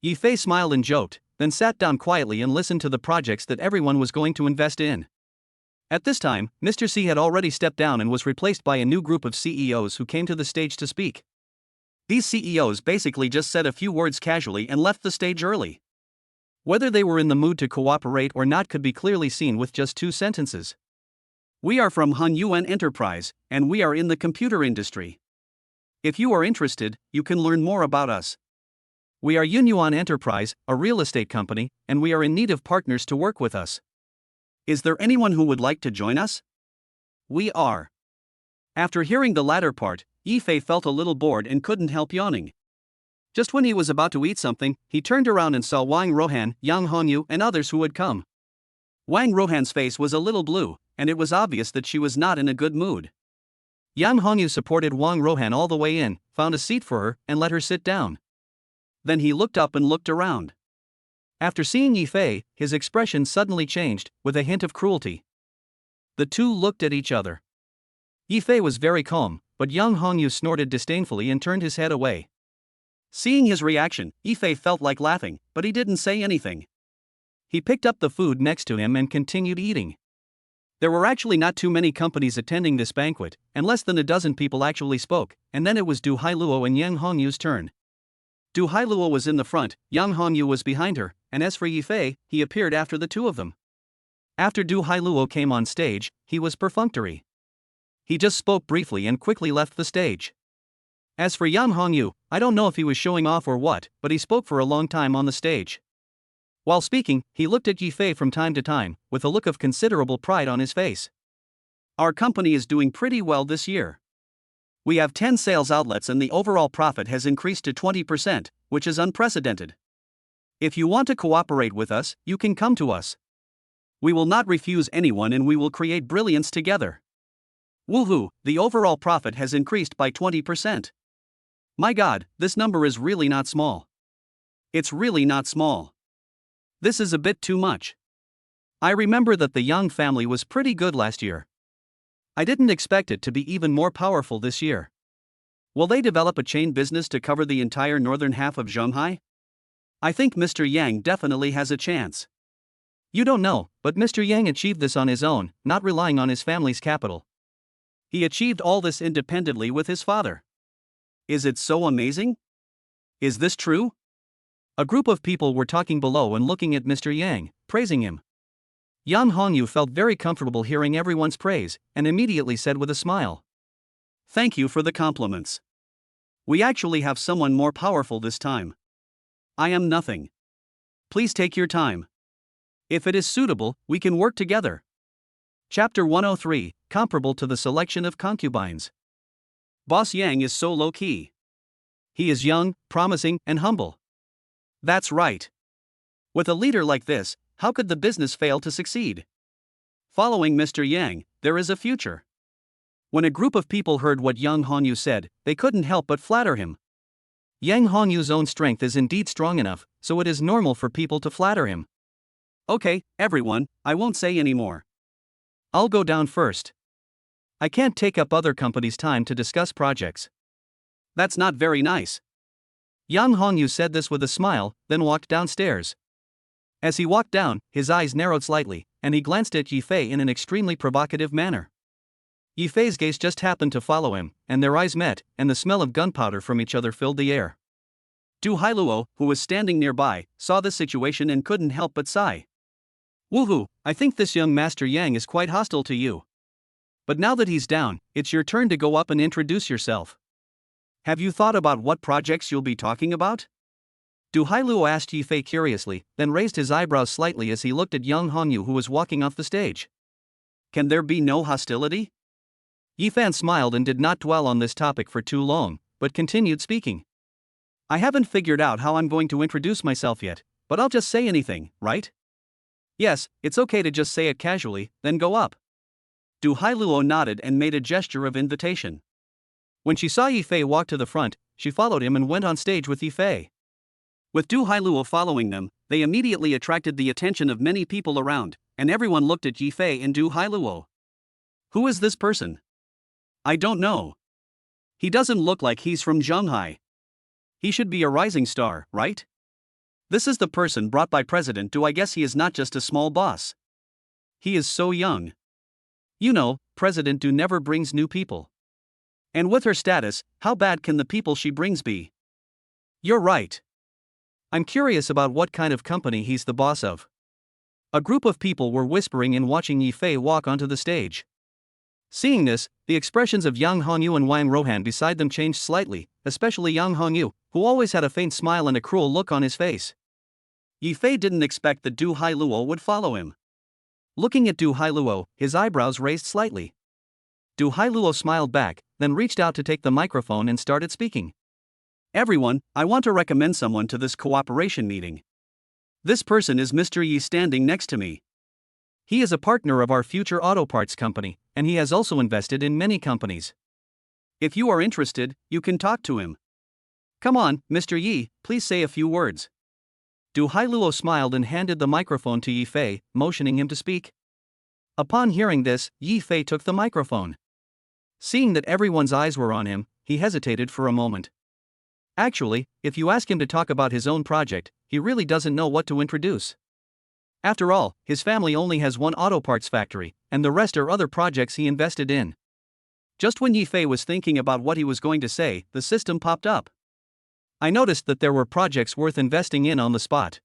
Yi Fei smiled and joked, then sat down quietly and listened to the projects that everyone was going to invest in. At this time, Mr. C had already stepped down and was replaced by a new group of CEOs who came to the stage to speak. These CEOs basically just said a few words casually and left the stage early. Whether they were in the mood to cooperate or not could be clearly seen with just 2 sentences. We are from Han Yuan Enterprise, and we are in the computer industry. If you are interested, you can learn more about us. We are Yun Yuan Enterprise, a real estate company, and we are in need of partners to work with us. Is there anyone who would like to join us? We are. After hearing the latter part, Yi Fei felt a little bored and couldn't help yawning. Just when he was about to eat something, he turned around and saw Wang Rohan, Yang Hongyu, and others who had come. Wang Rohan's face was a little blue, and it was obvious that she was not in a good mood. Yang Hongyu supported Wang Rohan all the way in, found a seat for her, and let her sit down. Then he looked up and looked around. After seeing Yi Fei, his expression suddenly changed, with a hint of cruelty. The two looked at each other. Yi Fei was very calm, but Yang Hongyu snorted disdainfully and turned his head away. Seeing his reaction, Yi Fei felt like laughing, but he didn't say anything. He picked up the food next to him and continued eating. There were actually not too many companies attending this banquet, and less than a dozen people actually spoke, and then it was Du Hailuo and Yang Hongyu's turn. Du Hailuo was in the front, Yang Hongyu was behind her, and as for Yi Fei, he appeared after the two of them. After Du Hailuo came on stage, he was perfunctory. He just spoke briefly and quickly left the stage. As for Yang Hongyu, I don't know if he was showing off or what, but he spoke for a long time on the stage. While speaking, he looked at Yi Fei from time to time, with a look of considerable pride on his face. Our company is doing pretty well this year. We have 10 sales outlets and the overall profit has increased to 20%, which is unprecedented. If you want to cooperate with us, you can come to us. We will not refuse anyone and we will create brilliance together. Woohoo, the overall profit has increased by 20%. My God, this number is really not small. It's really not small. This is a bit too much. I remember that the Yang family was pretty good last year. I didn't expect it to be even more powerful this year. Will they develop a chain business to cover the entire northern half of Shanghai? I think Mr. Yang definitely has a chance. You don't know, but Mr. Yang achieved this on his own, not relying on his family's capital. He achieved all this independently with his father. Is it so amazing? Is this true? A group of people were talking below and looking at Mr. Yang, praising him. Yang Hongyu felt very comfortable hearing everyone's praise, and immediately said with a smile, "Thank you for the compliments. We actually have someone more powerful this time. I am nothing. Please take your time. If it is suitable, we can work together." Chapter 103, comparable to the selection of concubines. Boss Yang is so low-key. He is young, promising, and humble. That's right. With a leader like this, how could the business fail to succeed? Following Mr. Yang, there is a future. When a group of people heard what Yang Hongyu said, they couldn't help but flatter him. Yang Hongyu's own strength is indeed strong enough, so it is normal for people to flatter him. Okay, everyone, I won't say any more. I'll go down first. I can't take up other companies' time to discuss projects. That's not very nice. Yang Hongyu said this with a smile, then walked downstairs. As he walked down, his eyes narrowed slightly, and he glanced at Yifei in an extremely provocative manner. Yifei's gaze just happened to follow him, and their eyes met, and the smell of gunpowder from each other filled the air. Du Hailuo, who was standing nearby, saw the situation and couldn't help but sigh. Woohoo, I think this young Master Yang is quite hostile to you. But now that he's down, it's your turn to go up and introduce yourself. Have you thought about what projects you'll be talking about? Du Hailuo asked Yifei curiously, then raised his eyebrows slightly as he looked at Yang Hongyu, who was walking off the stage. Can there be no hostility? Yifan smiled and did not dwell on this topic for too long, but continued speaking. I haven't figured out how I'm going to introduce myself yet, but I'll just say anything, right? Yes, it's okay to just say it casually, then go up. Du Hailuo nodded and made a gesture of invitation. When she saw Yifei walk to the front, she followed him and went on stage with Yifei. With Du Hailuo following them, they immediately attracted the attention of many people around, and everyone looked at Yifei and Du Hailuo. Who is this person? I don't know. He doesn't look like he's from Shanghai. He should be a rising star, right? This is the person brought by President Du. I guess he is not just a small boss. He is so young. You know, President Du never brings new people. And with her status, how bad can the people she brings be? You're right. I'm curious about what kind of company he's the boss of. A group of people were whispering and watching Yifei walk onto the stage. Seeing this, the expressions of Yang Hongyu and Wang Rohan beside them changed slightly, especially Yang Hongyu, who always had a faint smile and a cruel look on his face. Yifei didn't expect that Du Hailuo would follow him. Looking at Du Hailuo, his eyebrows raised slightly. Du Hailuo smiled back, then reached out to take the microphone and started speaking. Everyone, I want to recommend someone to this cooperation meeting. This person is Mr. Yi standing next to me. He is a partner of our future auto parts company, and he has also invested in many companies. If you are interested, you can talk to him. Come on, Mr. Yi, please say a few words. Du Hailuo smiled and handed the microphone to Yifei, motioning him to speak. Upon hearing this, Yifei took the microphone. Seeing that everyone's eyes were on him, he hesitated for a moment. Actually, if you ask him to talk about his own project, he really doesn't know what to introduce. After all, his family only has one auto parts factory, and the rest are other projects he invested in. Just when Yifei was thinking about what he was going to say, the system popped up. I noticed that there were projects worth investing in on the spot.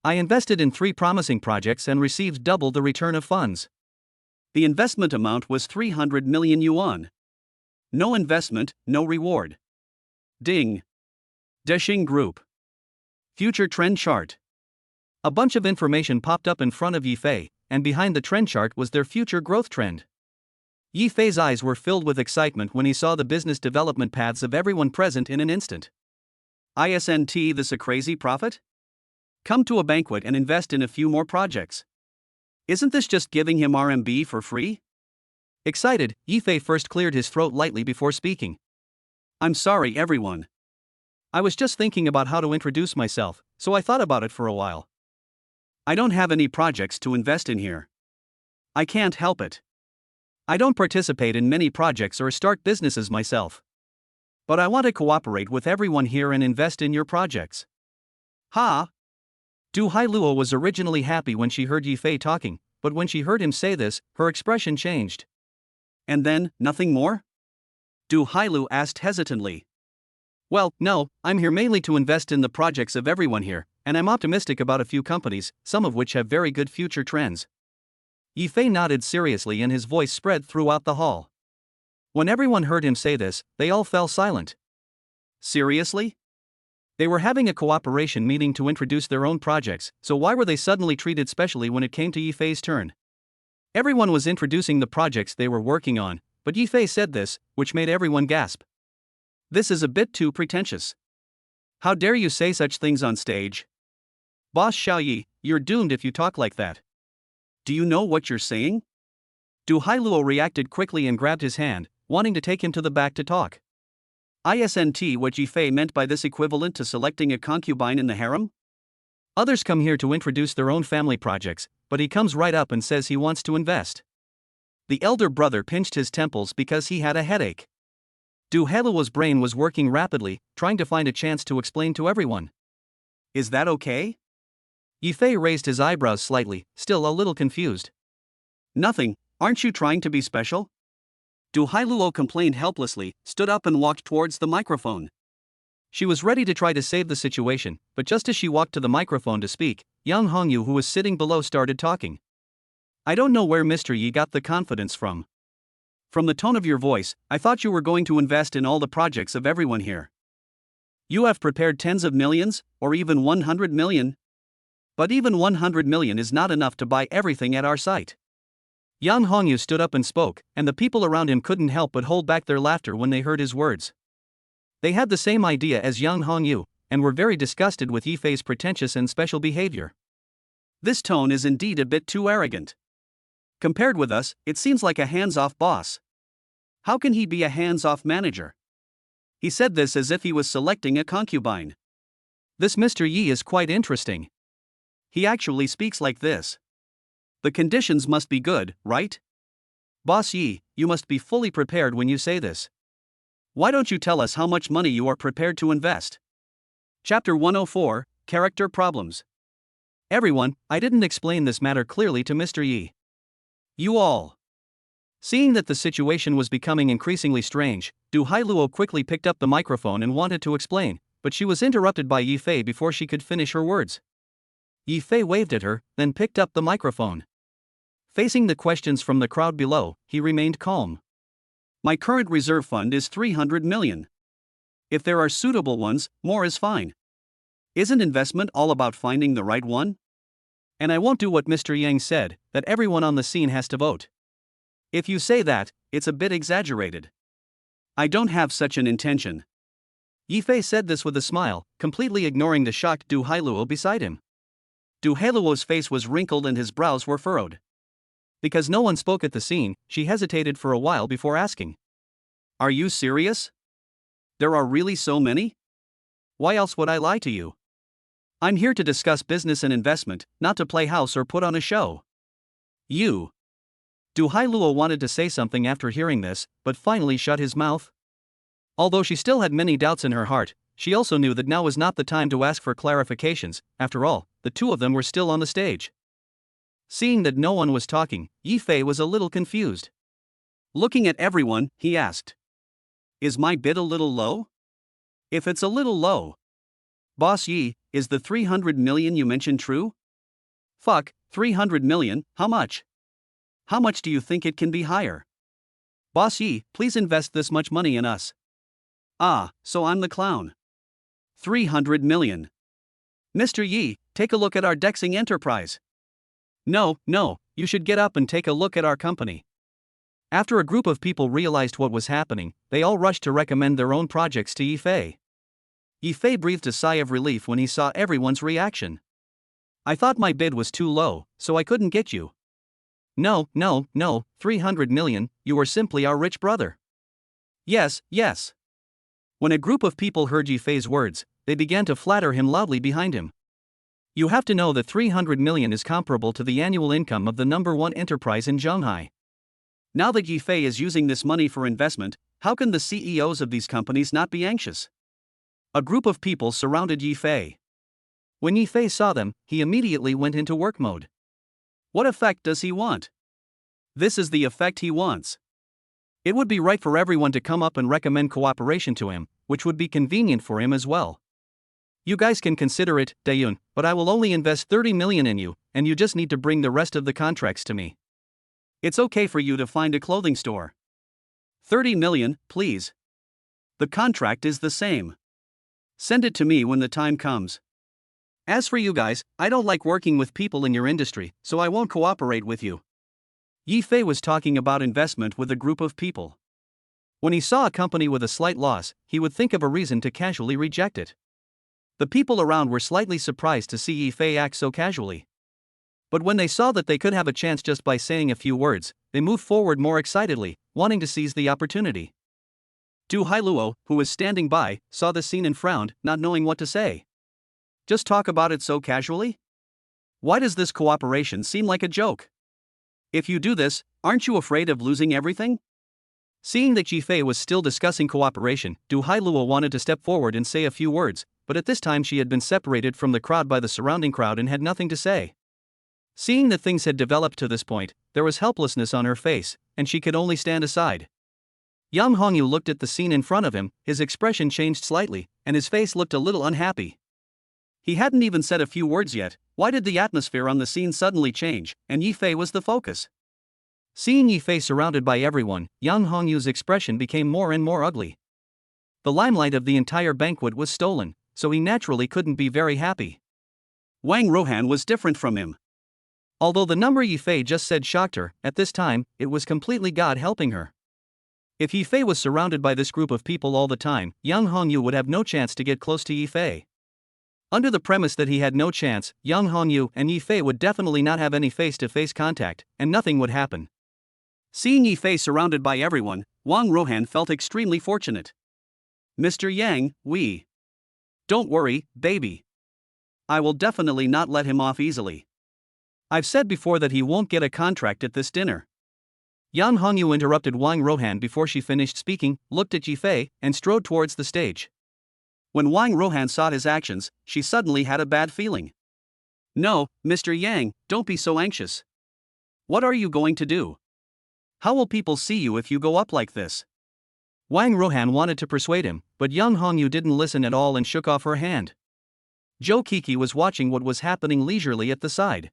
I invested in 3 promising projects and received double the return of funds. The investment amount was 300 million yuan. No investment, no reward. Ding. Deshing Group. Future Trend Chart. A bunch of information popped up in front of Yifei, and behind the trend chart was their future growth trend. Yifei's eyes were filled with excitement when he saw the business development paths of everyone present in an instant. Isn't this a crazy profit? Come to a banquet and invest in a few more projects. Isn't this just giving him RMB for free? Excited, Yifei first cleared his throat lightly before speaking. I'm sorry, everyone. I was just thinking about how to introduce myself, so I thought about it for a while. I don't have any projects to invest in here. I can't help it. I don't participate in many projects or start businesses myself. But I want to cooperate with everyone here and invest in your projects. Ha! Du Hailuo was originally happy when she heard Yifei talking, but when she heard him say this, her expression changed. And then, nothing more? Du Hailu asked hesitantly. Well, no, I'm here mainly to invest in the projects of everyone here, and I'm optimistic about a few companies, some of which have very good future trends. Yifei nodded seriously and his voice spread throughout the hall. When everyone heard him say this, they all fell silent. Seriously? They were having a cooperation meeting to introduce their own projects, so why were they suddenly treated specially when it came to Yifei's turn? Everyone was introducing the projects they were working on, but Yifei said this, which made everyone gasp. This is a bit too pretentious. How dare you say such things on stage? Boss Xiaoyi, you're doomed if you talk like that. Do you know what you're saying? Du Hailuo reacted quickly and grabbed his hand, wanting to take him to the back to talk. Isn't what Yifei meant by this equivalent to selecting a concubine in the harem? Others come here to introduce their own family projects, but he comes right up and says he wants to invest. The elder brother pinched his temples because he had a headache. Du Hailuo's brain was working rapidly, trying to find a chance to explain to everyone. Is that okay? Yifei raised his eyebrows slightly, still a little confused. Nothing, aren't you trying to be special? Du Hailuo complained helplessly, stood up and walked towards the microphone. She was ready to try to save the situation, but just as she walked to the microphone to speak, Yang Hongyu, who was sitting below, started talking. I don't know where Mr. Yi got the confidence from. From the tone of your voice, I thought you were going to invest in all the projects of everyone here. You have prepared tens of millions, or even 100 million. But even 100 million is not enough to buy everything at our site. Yang Hongyu stood up and spoke, and the people around him couldn't help but hold back their laughter when they heard his words. They had the same idea as Yang Hongyu, and were very disgusted with Yifei's pretentious and special behavior. This tone is indeed a bit too arrogant. Compared with us, it seems like a hands-off boss. How can he be a hands-off manager? He said this as if he was selecting a concubine. This Mr. Yi is quite interesting. He actually speaks like this. The conditions must be good, right? Boss Yi, you must be fully prepared when you say this. Why don't you tell us how much money you are prepared to invest? Chapter 104, Character Problems. Everyone, I didn't explain this matter clearly to Mr. Yi. You all. Seeing that the situation was becoming increasingly strange, Du Hailuo quickly picked up the microphone and wanted to explain, but she was interrupted by Yifei before she could finish her words. Yifei waved at her, then picked up the microphone. Facing the questions from the crowd below, he remained calm. My current reserve fund is 300 million. If there are suitable ones, more is fine. Isn't investment all about finding the right one? And I won't do what Mr. Yang said, that everyone on the scene has to vote. If you say that, it's a bit exaggerated. I don't have such an intention. Yifei said this with a smile, completely ignoring the shocked Du Hailuo beside him. Du Hailuo's face was wrinkled and his brows were furrowed. Because no one spoke at the scene, she hesitated for a while before asking. Are you serious? There are really so many? Why else would I lie to you? I'm here to discuss business and investment, not to play house or put on a show. You. Du Hailuo wanted to say something after hearing this, but finally shut his mouth. Although she still had many doubts in her heart, she also knew that now was not the time to ask for clarifications. After all, the two of them were still on the stage. Seeing that no one was talking, Yifei was a little confused. Looking at everyone, he asked. Is my bid a little low? If it's a little low. Boss Yi, is the 300 million you mentioned true? Fuck, 300 million, how much? How much do you think it can be higher? Boss Yi, please invest this much money in us. Ah, so I'm the clown. 300 million. Mr. Yi, take a look at our Dexing enterprise. No, you should get up and take a look at our company. After a group of people realized what was happening, they all rushed to recommend their own projects to Yifei. Yifei breathed a sigh of relief when he saw everyone's reaction. I thought my bid was too low, so I couldn't get you. No, 300 million, you are simply our rich brother. Yes. When a group of people heard Yifei's words, they began to flatter him loudly behind him. You have to know that 300 million is comparable to the annual income of the number one enterprise in Shanghai. Now that Yifei is using this money for investment, how can the CEOs of these companies not be anxious? A group of people surrounded Yifei. When Yifei saw them, he immediately went into work mode. What effect does he want? This is the effect he wants. It would be right for everyone to come up and recommend cooperation to him, which would be convenient for him as well. You guys can consider it, Dayun, but I will only invest 30 million in you, and you just need to bring the rest of the contracts to me. It's okay for you to find a clothing store. 30 million, please. The contract is the same. Send it to me when the time comes. As for you guys, I don't like working with people in your industry, so I won't cooperate with you. Yi Fei was talking about investment with a group of people. When he saw a company with a slight loss, he would think of a reason to casually reject it. The people around were slightly surprised to see Yi Fei act so casually. But when they saw that they could have a chance just by saying a few words, they moved forward more excitedly, wanting to seize the opportunity. Du Hailuo, who was standing by, saw the scene and frowned, not knowing what to say. Just talk about it so casually? Why does this cooperation seem like a joke? If you do this, aren't you afraid of losing everything? Seeing that Yi Fei was still discussing cooperation, Du Hailuo wanted to step forward and say a few words, but at this time she had been separated from the crowd by the surrounding crowd and had nothing to say. Seeing that things had developed to this point, there was helplessness on her face, and she could only stand aside. Yang Hongyu looked at the scene in front of him, his expression changed slightly, and his face looked a little unhappy. He hadn't even said a few words yet. Why did the atmosphere on the scene suddenly change, and Yi Fei was the focus? Seeing Yi Fei surrounded by everyone, Yang Hongyu's expression became more and more ugly. The limelight of the entire banquet was stolen, so he naturally couldn't be very happy. Wang Rohan was different from him. Although the number Yi Fei just said shocked her, at this time, it was completely God helping her. If Yi Fei was surrounded by this group of people all the time, Yang Hongyu would have no chance to get close to Yi Fei. Under the premise that he had no chance, Yang Hongyu and Yi Fei would definitely not have any face-to-face contact, and nothing would happen. Seeing Yi Fei surrounded by everyone, Wang Rohan felt extremely fortunate. Mr. Yang, Don't worry, baby. I will definitely not let him off easily. I've said before that he won't get a contract at this dinner. Yang Hongyu interrupted Wang Rohan before she finished speaking, looked at Yi Fei, and strode towards the stage. When Wang Rohan saw his actions, she suddenly had a bad feeling. No, Mr. Yang, don't be so anxious. What are you going to do? How will people see you if you go up like this? Wang Rohan wanted to persuade him, but Yang Hongyu didn't listen at all and shook off her hand. Zhou Kiki was watching what was happening leisurely at the side.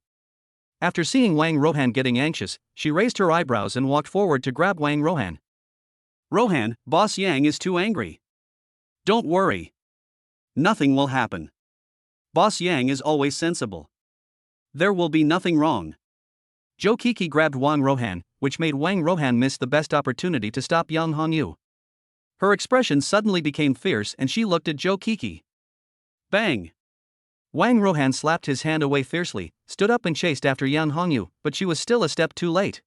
After seeing Wang Rohan getting anxious, she raised her eyebrows and walked forward to grab Wang Rohan. Rohan, Boss Yang is too angry. Don't worry. Nothing will happen. Boss Yang is always sensible. There will be nothing wrong. Zhou Kiki grabbed Wang Rohan, which made Wang Rohan miss the best opportunity to stop Yang Hongyu. Her expression suddenly became fierce and she looked at Zhou Kiki. Bang! Wang Rohan slapped his hand away fiercely, stood up and chased after Yang Hongyu, but she was still a step too late.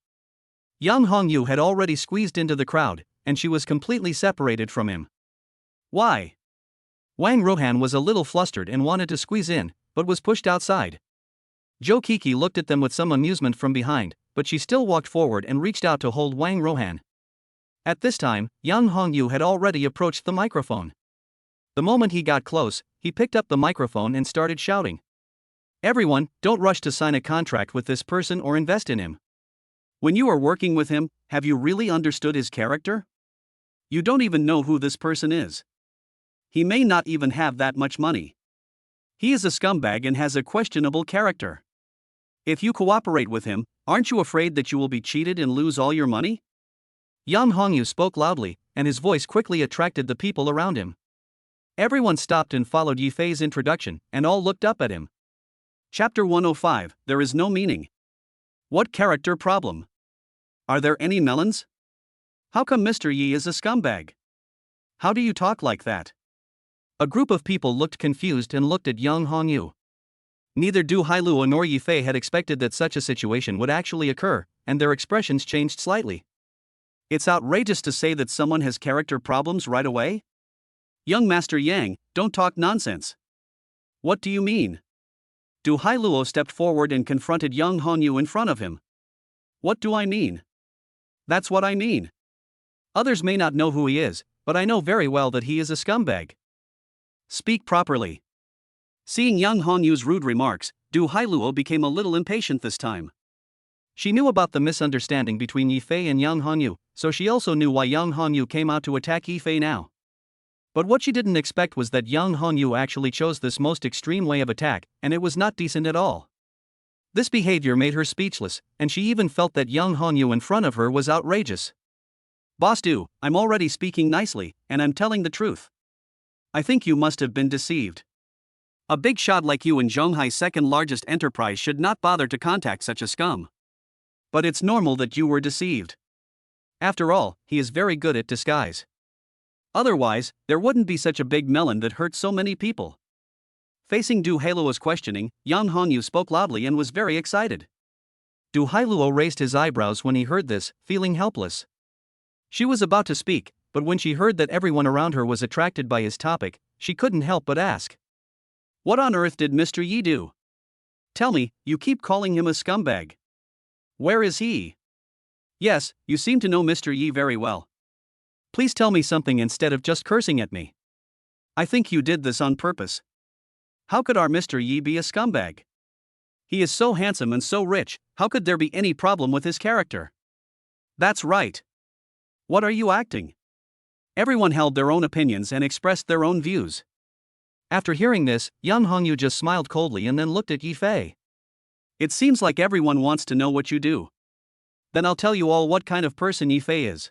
Yang Hongyu had already squeezed into the crowd, and she was completely separated from him. Why? Wang Rohan was a little flustered and wanted to squeeze in, but was pushed outside. Zhou Kiki looked at them with some amusement from behind, but she still walked forward and reached out to hold Wang Rohan. At this time, Yang Hongyu had already approached the microphone. The moment he got close, he picked up the microphone and started shouting. Everyone, don't rush to sign a contract with this person or invest in him. When you are working with him, have you really understood his character? You don't even know who this person is. He may not even have that much money. He is a scumbag and has a questionable character. If you cooperate with him, aren't you afraid that you will be cheated and lose all your money? Yang Hongyu spoke loudly, and his voice quickly attracted the people around him. Everyone stopped and followed Yi Fei's introduction, and all looked up at him. Chapter 105, There is no meaning. What character problem? Are there any melons? How come Mr. Yi is a scumbag? How do you talk like that? A group of people looked confused and looked at Yang Hongyu. Neither Du Hailuo nor Yi Fei had expected that such a situation would actually occur, and their expressions changed slightly. It's outrageous to say that someone has character problems right away? Young Master Yang, don't talk nonsense. What do you mean? Du Hailuo stepped forward and confronted Yang Hongyu in front of him. What do I mean? That's what I mean. Others may not know who he is, but I know very well that he is a scumbag. Speak properly. Seeing Yang Hongyu's rude remarks, Du Hailuo became a little impatient this time. She knew about the misunderstanding between Yi Fei and Yang Hongyu, so she also knew why Yang Hongyu came out to attack Yi Fei now. But what she didn't expect was that Yang Hongyu actually chose this most extreme way of attack, and it was not decent at all. This behavior made her speechless, and she even felt that Yang Hongyu in front of her was outrageous. Boss Du, I'm already speaking nicely, and I'm telling the truth. I think you must have been deceived. A big shot like you in Zhonghai's second largest enterprise should not bother to contact such a scum. But it's normal that you were deceived. After all, he is very good at disguise. Otherwise, there wouldn't be such a big melon that hurt so many people. Facing Du Hailuo's questioning, Yang Hongyu spoke loudly and was very excited. Du Hailuo raised his eyebrows when he heard this, feeling helpless. She was about to speak, but when she heard that everyone around her was attracted by his topic, she couldn't help but ask. What on earth did Mr. Yi do? Tell me, you keep calling him a scumbag. Where is he? Yes, you seem to know Mr. Yi very well. Please tell me something instead of just cursing at me. I think you did this on purpose. How could our Mr. Yi be a scumbag? He is so handsome and so rich, how could there be any problem with his character? That's right. What are you acting? Everyone held their own opinions and expressed their own views. After hearing this, Yang Hongyu just smiled coldly and then looked at Yi Fei. It seems like everyone wants to know what you do. Then I'll tell you all what kind of person Yi Fei is.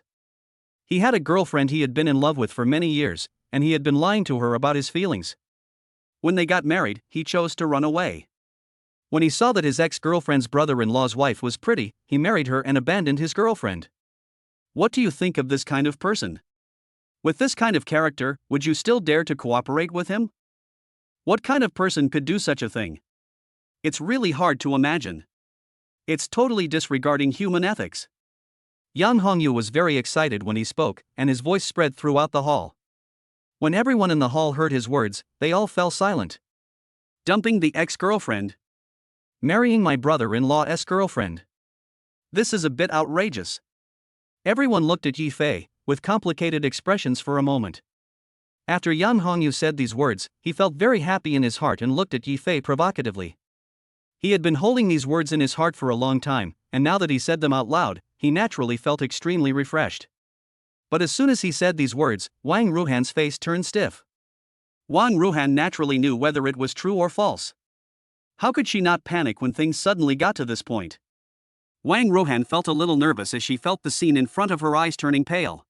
He had a girlfriend he had been in love with for many years, and he had been lying to her about his feelings. When they got married, he chose to run away. When he saw that his ex-girlfriend's brother-in-law's wife was pretty, he married her and abandoned his girlfriend. What do you think of this kind of person? With this kind of character, would you still dare to cooperate with him? What kind of person could do such a thing? It's really hard to imagine. It's totally disregarding human ethics. Yang Hongyu was very excited when he spoke, and his voice spread throughout the hall. When everyone in the hall heard his words, they all fell silent. Dumping the ex-girlfriend. Marrying my brother-in-law's girlfriend. This is a bit outrageous. Everyone looked at Yi Fei, with complicated expressions for a moment. After Yang Hongyu said these words, he felt very happy in his heart and looked at Yi Fei provocatively. He had been holding these words in his heart for a long time, and now that he said them out loud, he naturally felt extremely refreshed. But as soon as he said these words, Wang Ruhan's face turned stiff. Wang Ruhan naturally knew whether it was true or false. How could she not panic when things suddenly got to this point? Wang Ruhan felt a little nervous as she felt the scene in front of her eyes turning pale.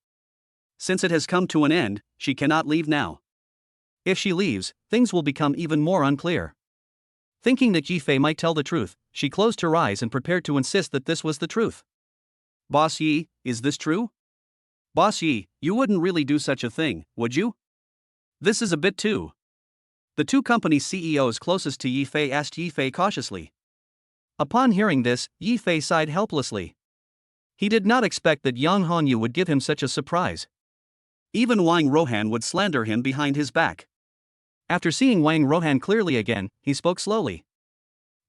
Since it has come to an end, she cannot leave now. If she leaves, things will become even more unclear. Thinking that Yi Fei might tell the truth, she closed her eyes and prepared to insist that this was the truth. Boss Yi, is this true? Boss Yi, you wouldn't really do such a thing, would you? This is a bit too. The two company CEOs closest to Yi Fei asked Yi Fei cautiously. Upon hearing this, Yi Fei sighed helplessly. He did not expect that Yang Hongyu would give him such a surprise. Even Wang Ruhan would slander him behind his back. After seeing Wang Ruhan clearly again, he spoke slowly.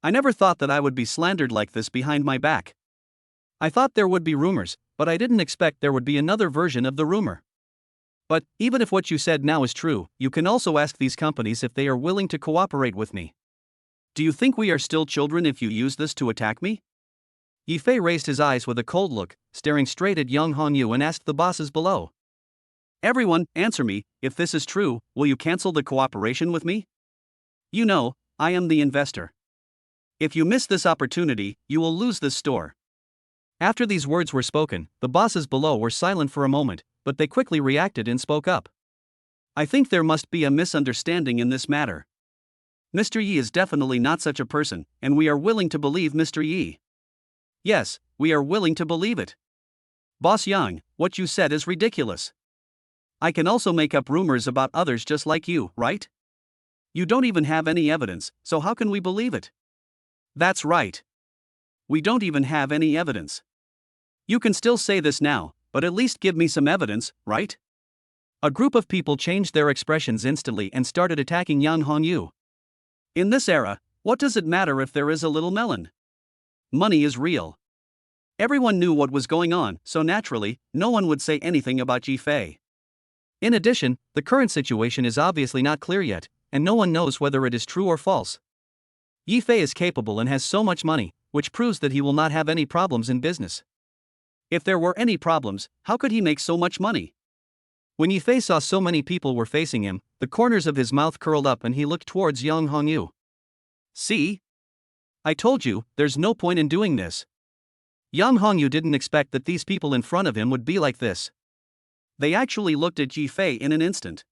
I never thought that I would be slandered like this behind my back. I thought there would be rumors, but I didn't expect there would be another version of the rumor. But, even if what you said now is true, you can also ask these companies if they are willing to cooperate with me. Do you think we are still children if you use this to attack me? Yi Fei raised his eyes with a cold look, staring straight at Yang Hongyu and asked the bosses below. Everyone, answer me, if this is true, will you cancel the cooperation with me? You know, I am the investor. If you miss this opportunity, you will lose this store. After these words were spoken, the bosses below were silent for a moment, but they quickly reacted and spoke up. I think there must be a misunderstanding in this matter. Mr. Yi is definitely not such a person, and we are willing to believe Mr. Yi. Yes, we are willing to believe it. Boss Yang, what you said is ridiculous. I can also make up rumors about others just like you, right? You don't even have any evidence, so how can we believe it? That's right. We don't even have any evidence. You can still say this now, but at least give me some evidence, right? A group of people changed their expressions instantly and started attacking Yang Hongyu. In this era, what does it matter if there is a little melon? Money is real. Everyone knew what was going on, so naturally, no one would say anything about Yi Fei. In addition, the current situation is obviously not clear yet, and no one knows whether it is true or false. Yi Fei is capable and has so much money, which proves that he will not have any problems in business. If there were any problems, how could he make so much money? When Yifei saw so many people were facing him, the corners of his mouth curled up and he looked towards Yang Hongyu. See? I told you, there's no point in doing this. Yang Hongyu didn't expect that these people in front of him would be like this. They actually looked at Yifei in an instant.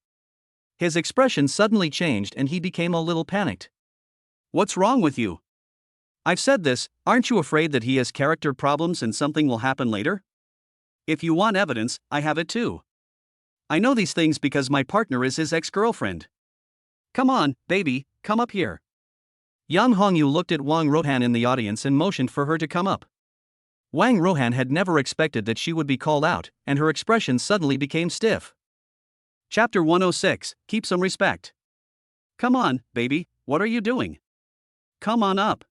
His expression suddenly changed and he became a little panicked. What's wrong with you? I've said this, aren't you afraid that he has character problems and something will happen later? If you want evidence, I have it too. I know these things because my partner is his ex-girlfriend. Come on, baby, come up here. Yang Hongyu looked at Wang Rohan in the audience and motioned for her to come up. Wang Rohan had never expected that she would be called out, and her expression suddenly became stiff. Chapter 106, Keep Some Respect. Come on, baby, what are you doing? Come on up.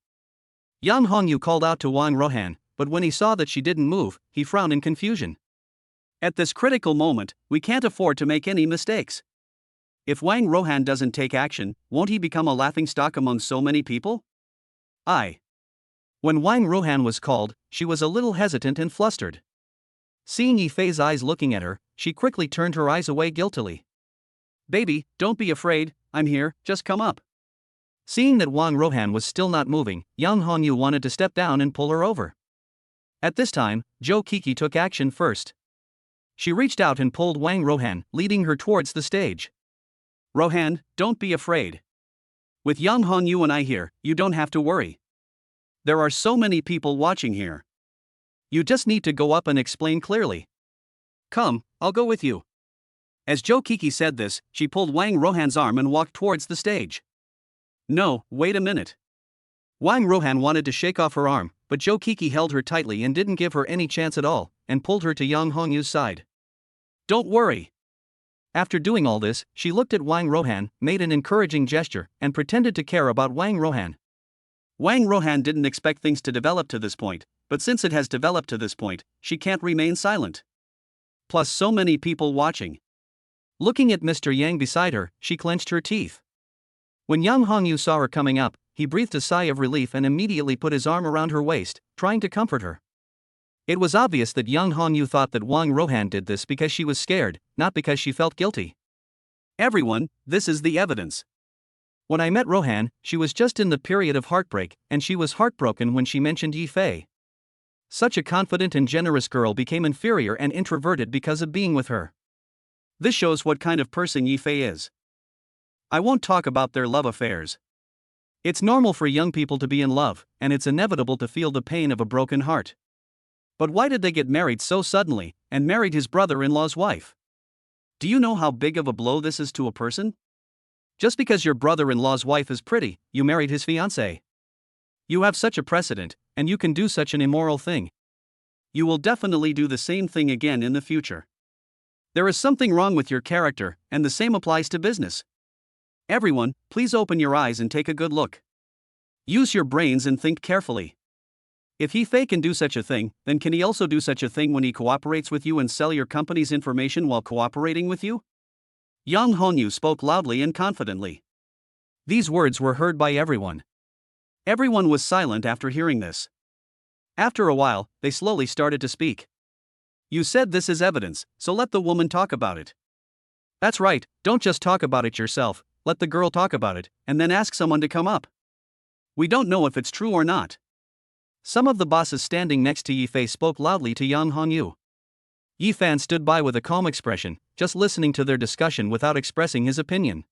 Yang Hongyu called out to Wang Rohan, but when he saw that she didn't move, he frowned in confusion. At this critical moment, we can't afford to make any mistakes. If Wang Rohan doesn't take action, won't he become a laughingstock among so many people? When Wang Rohan was called, she was a little hesitant and flustered. Seeing Yifei's eyes looking at her, she quickly turned her eyes away guiltily. Baby, don't be afraid, I'm here, just come up. Seeing that Wang Rohan was still not moving, Yang Hongyu wanted to step down and pull her over. At this time, Jo Kiki took action first. She reached out and pulled Wang Rohan, leading her towards the stage. Rohan, don't be afraid. With Yang Hongyu and I here, you don't have to worry. There are so many people watching here. You just need to go up and explain clearly. Come, I'll go with you. As Jo Kiki said this, she pulled Wang Rohan's arm and walked towards the stage. No, wait a minute. Wang Rohan wanted to shake off her arm, but Jo Kiki held her tightly and didn't give her any chance at all, and pulled her to Yang Hongyu's side. Don't worry. After doing all this, she looked at Wang Rohan, made an encouraging gesture, and pretended to care about Wang Rohan. Wang Rohan didn't expect things to develop to this point, but since it has developed to this point, she can't remain silent. Plus so many people watching. Looking at Mr. Yang beside her, she clenched her teeth. When Yang Hongyu saw her coming up, he breathed a sigh of relief and immediately put his arm around her waist, trying to comfort her. It was obvious that Yang Hongyu thought that Wang Rohan did this because she was scared, not because she felt guilty. Everyone, this is the evidence. When I met Rohan, she was just in the period of heartbreak, and she was heartbroken when she mentioned Yifei. Such a confident and generous girl became inferior and introverted because of being with her. This shows what kind of person Yifei is. I won't talk about their love affairs. It's normal for young people to be in love, and it's inevitable to feel the pain of a broken heart. But why did they get married so suddenly, and married his brother-in-law's wife? Do you know how big of a blow this is to a person? Just because your brother-in-law's wife is pretty, you married his fiancée. You have such a precedent, and you can do such an immoral thing. You will definitely do the same thing again in the future. There is something wrong with your character, and the same applies to business. Everyone, please open your eyes and take a good look. Use your brains and think carefully. If Yifei can do such a thing, then can he also do such a thing when he cooperates with you and sell your company's information while cooperating with you? Yang Hongyu spoke loudly and confidently. These words were heard by everyone. Everyone was silent after hearing this. After a while, they slowly started to speak. You said this is evidence, so let the woman talk about it. That's right, don't just talk about it yourself, let the girl talk about it, and then ask someone to come up. We don't know if it's true or not. Some of the bosses standing next to Yifei spoke loudly to Yang Hongyu. Yifan stood by with a calm expression, just listening to their discussion without expressing his opinion.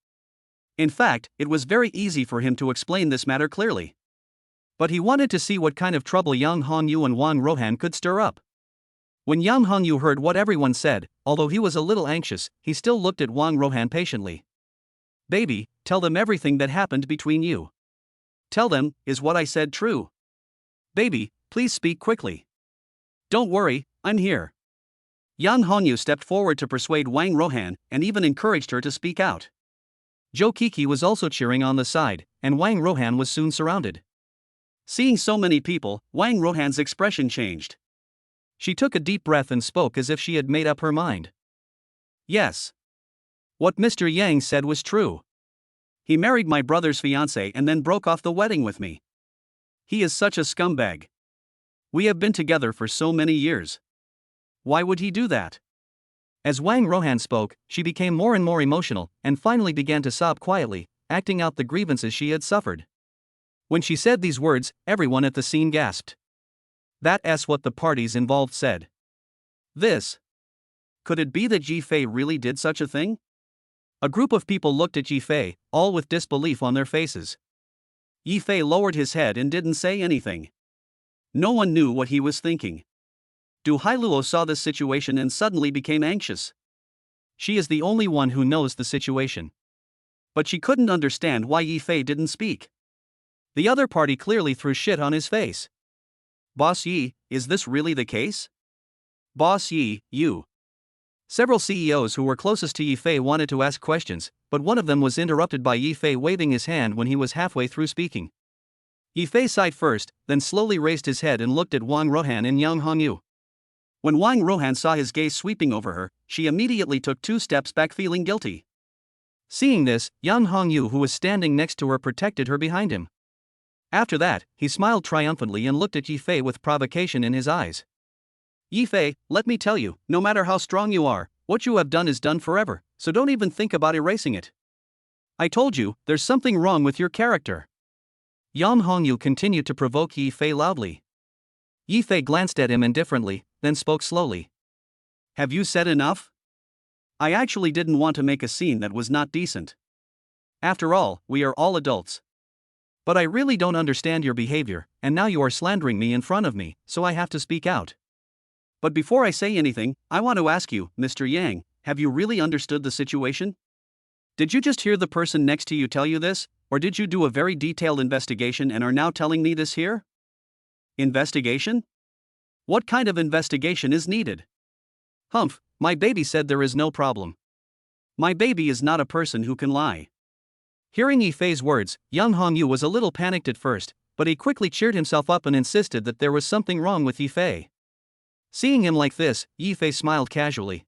In fact, it was very easy for him to explain this matter clearly. But he wanted to see what kind of trouble Yang Hongyu and Wang Rohan could stir up. When Yang Hongyu heard what everyone said, although he was a little anxious, he still looked at Wang Rohan patiently. Baby, tell them everything that happened between you. Tell them, is what I said true? Baby, please speak quickly. Don't worry, I'm here. Yang Hongyu stepped forward to persuade Wang Rohan, and even encouraged her to speak out. Jo Kiki was also cheering on the side, and Wang Rohan was soon surrounded. Seeing so many people, Wang Rohan's expression changed. She took a deep breath and spoke as if she had made up her mind. Yes. What Mr. Yang said was true. He married my brother's fiancée and then broke off the wedding with me. He is such a scumbag. We have been together for so many years. Why would he do that? As Wang Rohan spoke, she became more and more emotional, and finally began to sob quietly, acting out the grievances she had suffered. When she said these words, everyone at the scene gasped. That's what the parties involved said. This. Could it be that Yi Fei really did such a thing? A group of people looked at Yi Fei, all with disbelief on their faces. Yi Fei lowered his head and didn't say anything. No one knew what he was thinking. Du Hailuo saw this situation and suddenly became anxious. She is the only one who knows the situation. But she couldn't understand why Yi Fei didn't speak. The other party clearly threw shit on his face. Boss Yi, is this really the case? Boss Yi, you. Several CEOs who were closest to Yi Fei wanted to ask questions, but one of them was interrupted by Yi Fei waving his hand when he was halfway through speaking. Yi Fei sighed first, then slowly raised his head and looked at Wang Rohan and Yang Hongyu. When Wang Rohan saw his gaze sweeping over her, she immediately took 2 steps back feeling guilty. Seeing this, Yang Hongyu, who was standing next to her, protected her behind him. After that, he smiled triumphantly and looked at Yi Fei with provocation in his eyes. Yi Fei, let me tell you, no matter how strong you are, what you have done is done forever, so don't even think about erasing it. I told you, there's something wrong with your character. Yang Hongyu continued to provoke Yi Fei loudly. Yi Fei glanced at him indifferently, then spoke slowly. Have you said enough? I actually didn't want to make a scene that was not decent. After all, we are all adults. But I really don't understand your behavior, and now you are slandering me in front of me, so I have to speak out. But before I say anything, I want to ask you, Mr. Yang, have you really understood the situation? Did you just hear the person next to you tell you this, or did you do a very detailed investigation and are now telling me this here? Investigation? What kind of investigation is needed? Humph, my baby said there is no problem. My baby is not a person who can lie. Hearing Yi Fei's words, Yang Hongyu was a little panicked at first, but he quickly cheered himself up and insisted that there was something wrong with Yi Fei. Seeing him like this, Yi Fei smiled casually.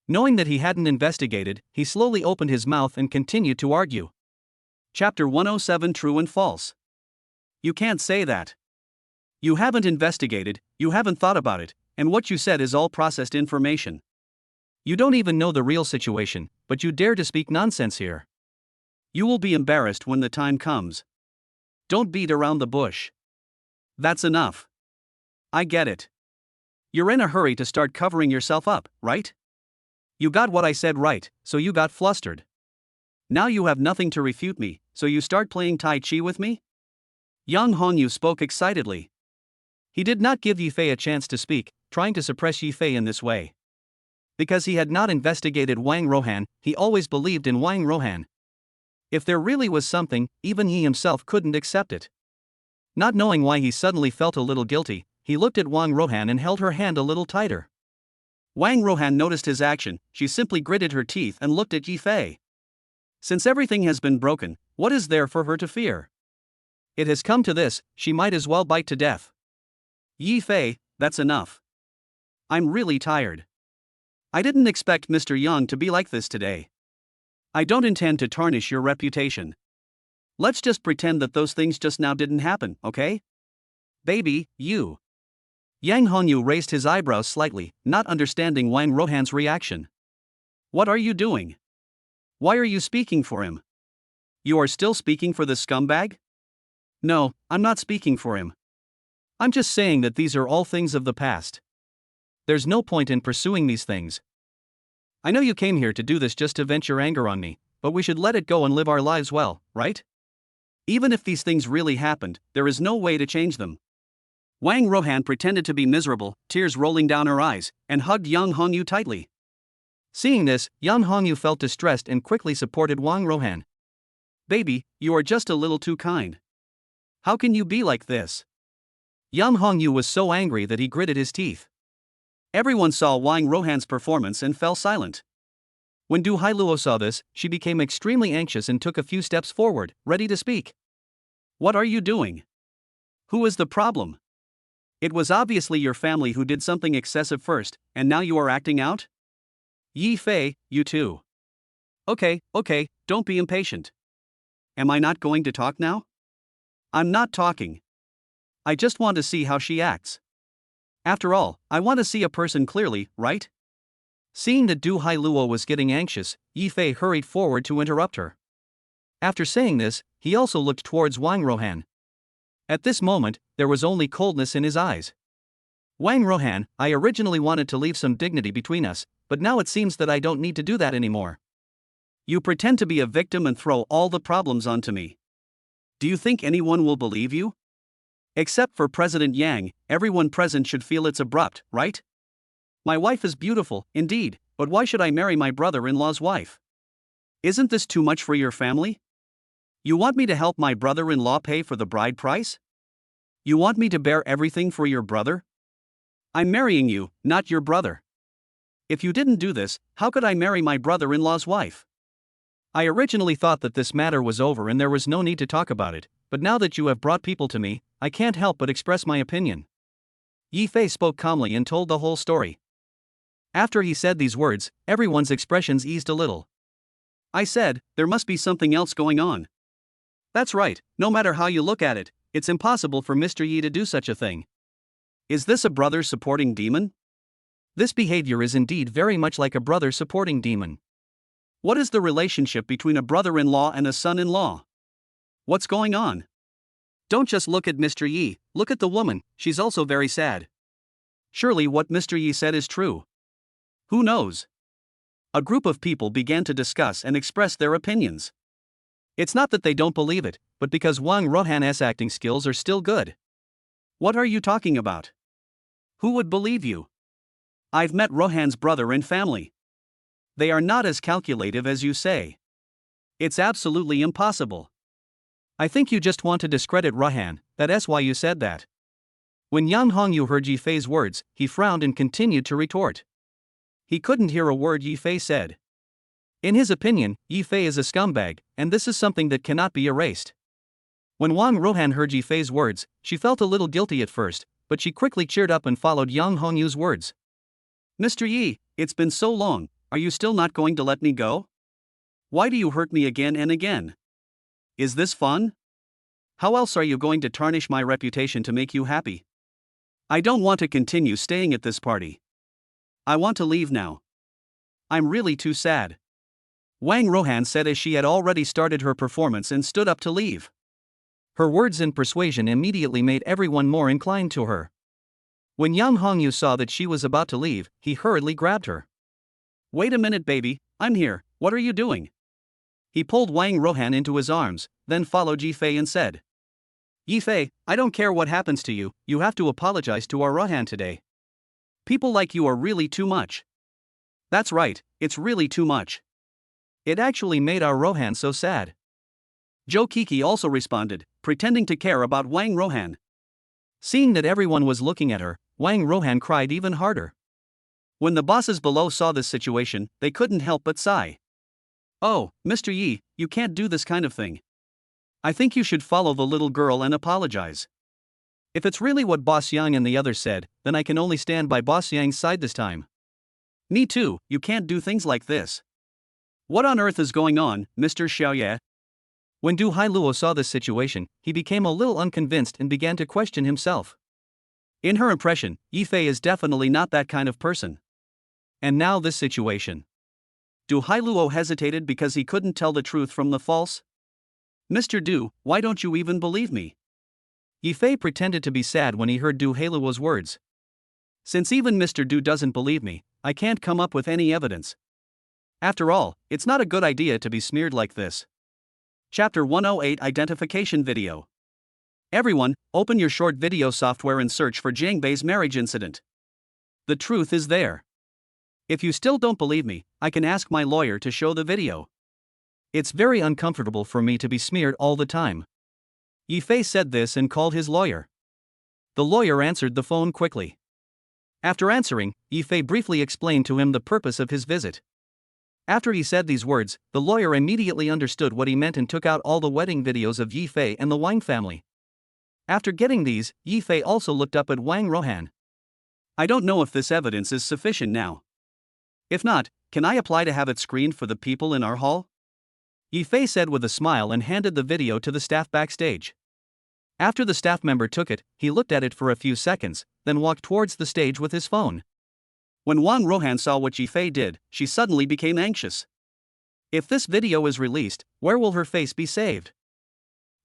Knowing that he hadn't investigated, he slowly opened his mouth and continued to argue. Chapter 107 True and False. You can't say that. You haven't investigated, you haven't thought about it, and what you said is all processed information. You don't even know the real situation, but you dare to speak nonsense here. You will be embarrassed when the time comes. Don't beat around the bush. That's enough. I get it. You're in a hurry to start covering yourself up, right? You got what I said right, so you got flustered. Now you have nothing to refute me, so you start playing Tai Chi with me? Yang Hongyu spoke excitedly. He did not give Yi Fei a chance to speak, trying to suppress Yi Fei in this way. Because he had not investigated Wang Rohan, he always believed in Wang Rohan. If there really was something, even he himself couldn't accept it. Not knowing why he suddenly felt a little guilty, he looked at Wang Rohan and held her hand a little tighter. Wang Rohan noticed his action, she simply gritted her teeth and looked at Yi Fei. Since everything has been broken, what is there for her to fear? It has come to this, she might as well bite to death. Yi Fei, that's enough. I'm really tired. I didn't expect Mr. Yang to be like this today. I don't intend to tarnish your reputation. Let's just pretend that those things just now didn't happen, okay? Baby, you. Yang Hongyu raised his eyebrows slightly, not understanding Wang Rohan's reaction. What are you doing? Why are you speaking for him? You are still speaking for this scumbag? No, I'm not speaking for him. I'm just saying that these are all things of the past. There's no point in pursuing these things. I know you came here to do this just to vent your anger on me, but we should let it go and live our lives well, right? Even if these things really happened, there is no way to change them. Wang Rohan pretended to be miserable, tears rolling down her eyes, and hugged Yang Hongyu tightly. Seeing this, Yang Hongyu felt distressed and quickly supported Wang Rohan. Baby, you are just a little too kind. How can you be like this? Yang Hongyu was so angry that he gritted his teeth. Everyone saw Wang Rohan's performance and fell silent. When Du Hailuo saw this, she became extremely anxious and took a few steps forward, ready to speak. What are you doing? Who is the problem? It was obviously your family who did something excessive first, and now you are acting out? Yi Fei, you too. Okay, don't be impatient. Am I not going to talk now? I'm not talking. I just want to see how she acts. After all, I want to see a person clearly, right? Seeing that Du Hailuo was getting anxious, Yi Fei hurried forward to interrupt her. After saying this, he also looked towards Wang Rohan. At this moment, there was only coldness in his eyes. Wang Rohan, I originally wanted to leave some dignity between us, but now it seems that I don't need to do that anymore. You pretend to be a victim and throw all the problems onto me. Do you think anyone will believe you? Except for President Yang, everyone present should feel it's abrupt, right? My wife is beautiful, indeed, but why should I marry my brother-in-law's wife? Isn't this too much for your family? You want me to help my brother-in-law pay for the bride price? You want me to bear everything for your brother? I'm marrying you, not your brother. If you didn't do this, how could I marry my brother-in-law's wife? I originally thought that this matter was over and there was no need to talk about it, but now that you have brought people to me, I can't help but express my opinion. Yi Fei spoke calmly and told the whole story. After he said these words, everyone's expressions eased a little. I said, there must be something else going on. That's right, no matter how you look at it, it's impossible for Mr. Yi to do such a thing. Is this a brother supporting demon? This behavior is indeed very much like a brother supporting demon. What is the relationship between a brother-in-law and a son-in-law? What's going on? Don't just look at Mr. Yi, look at the woman, she's also very sad. Surely what Mr. Yi said is true. Who knows? A group of people began to discuss and express their opinions. It's not that they don't believe it, but because Wang Rohan's acting skills are still good. What are you talking about? Who would believe you? I've met Rohan's brother and family. They are not as calculative as you say. It's absolutely impossible. I think you just want to discredit Rohan, that's why you said that. When Yang Hongyu heard Yi Fei's words, he frowned and continued to retort. He couldn't hear a word Yi Fei said. In his opinion, Yi Fei is a scumbag, and this is something that cannot be erased. When Wang Rohan heard Yi Fei's words, she felt a little guilty at first, but she quickly cheered up and followed Yang Hongyu's words. Mr. Yi, it's been so long, are you still not going to let me go? Why do you hurt me again and again? Is this fun? How else are you going to tarnish my reputation to make you happy? I don't want to continue staying at this party. I want to leave now. I'm really too sad. Wang Rohan said as she had already started her performance and stood up to leave. Her words and persuasion immediately made everyone more inclined to her. When Yang Hongyu saw that she was about to leave, he hurriedly grabbed her. Wait a minute, baby, I'm here, what are you doing? He pulled Wang Rohan into his arms, then followed Yi Fei and said, Yi Fei, I don't care what happens to you, you have to apologize to our Rohan today. People like you are really too much. That's right, it's really too much. It actually made our Rohan so sad. Zhou Kiki also responded, pretending to care about Wang Rohan. Seeing that everyone was looking at her, Wang Rohan cried even harder. When the bosses below saw this situation, they couldn't help but sigh. Oh, Mr. Yi, you can't do this kind of thing. I think you should follow the little girl and apologize. If it's really what Boss Yang and the others said, then I can only stand by Boss Yang's side this time. Me too, you can't do things like this. What on earth is going on, Mr. Xiaoye? When Du Hailuo saw this situation, he became a little unconvinced and began to question himself. In her impression, Yi Fei is definitely not that kind of person. And now this situation. Du Hailuo hesitated because he couldn't tell the truth from the false. Mr. Du, why don't you even believe me? Yi Fei pretended to be sad when he heard Du Hailuo's words. Since even Mr. Du doesn't believe me, I can't come up with any evidence. After all, it's not a good idea to be smeared like this. Chapter 108 Identification Video. Everyone, open your short video software and search for Jiang Bei's marriage incident. The truth is there. If you still don't believe me, I can ask my lawyer to show the video. It's very uncomfortable for me to be smeared all the time. Yi Fei said this and called his lawyer. The lawyer answered the phone quickly. After answering, Yi Fei briefly explained to him the purpose of his visit. After he said these words, the lawyer immediately understood what he meant and took out all the wedding videos of Yi Fei and the Wang family. After getting these, Yi Fei also looked up at Wang Rohan. I don't know if this evidence is sufficient now. If not, can I apply to have it screened for the people in our hall? Yi Fei said with a smile and handed the video to the staff backstage. After the staff member took it, he looked at it for a few seconds, then walked towards the stage with his phone. When Wang Rohan saw what Yifei did, she suddenly became anxious. If this video is released, where will her face be saved?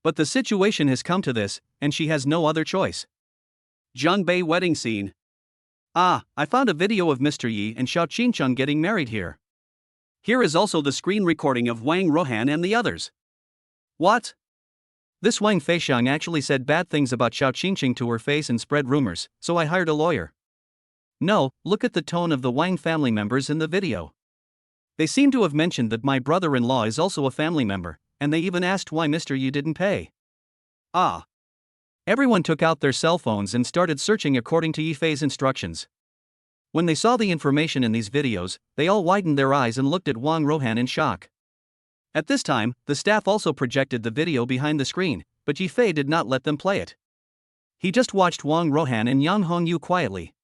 But the situation has come to this, and she has no other choice. Zhangbei wedding scene. Ah, I found a video of Mr. Yi and Xiao Qingcheng getting married here. Here is also the screen recording of Wang Rohan and the others. What? This Wang Feixiang actually said bad things about Xiao Qingcheng to her face and spread rumors, so I hired a lawyer. No, look at the tone of the Wang family members in the video. They seem to have mentioned that my brother-in-law is also a family member, and they even asked why Mr. Yi didn't pay. Ah. Everyone took out their cell phones and started searching according to Yifei's instructions. When they saw the information in these videos, they all widened their eyes and looked at Wang Rohan in shock. At this time, the staff also projected the video behind the screen, but Yifei did not let them play it. He just watched Wang Rohan and Yang Hongyu quietly.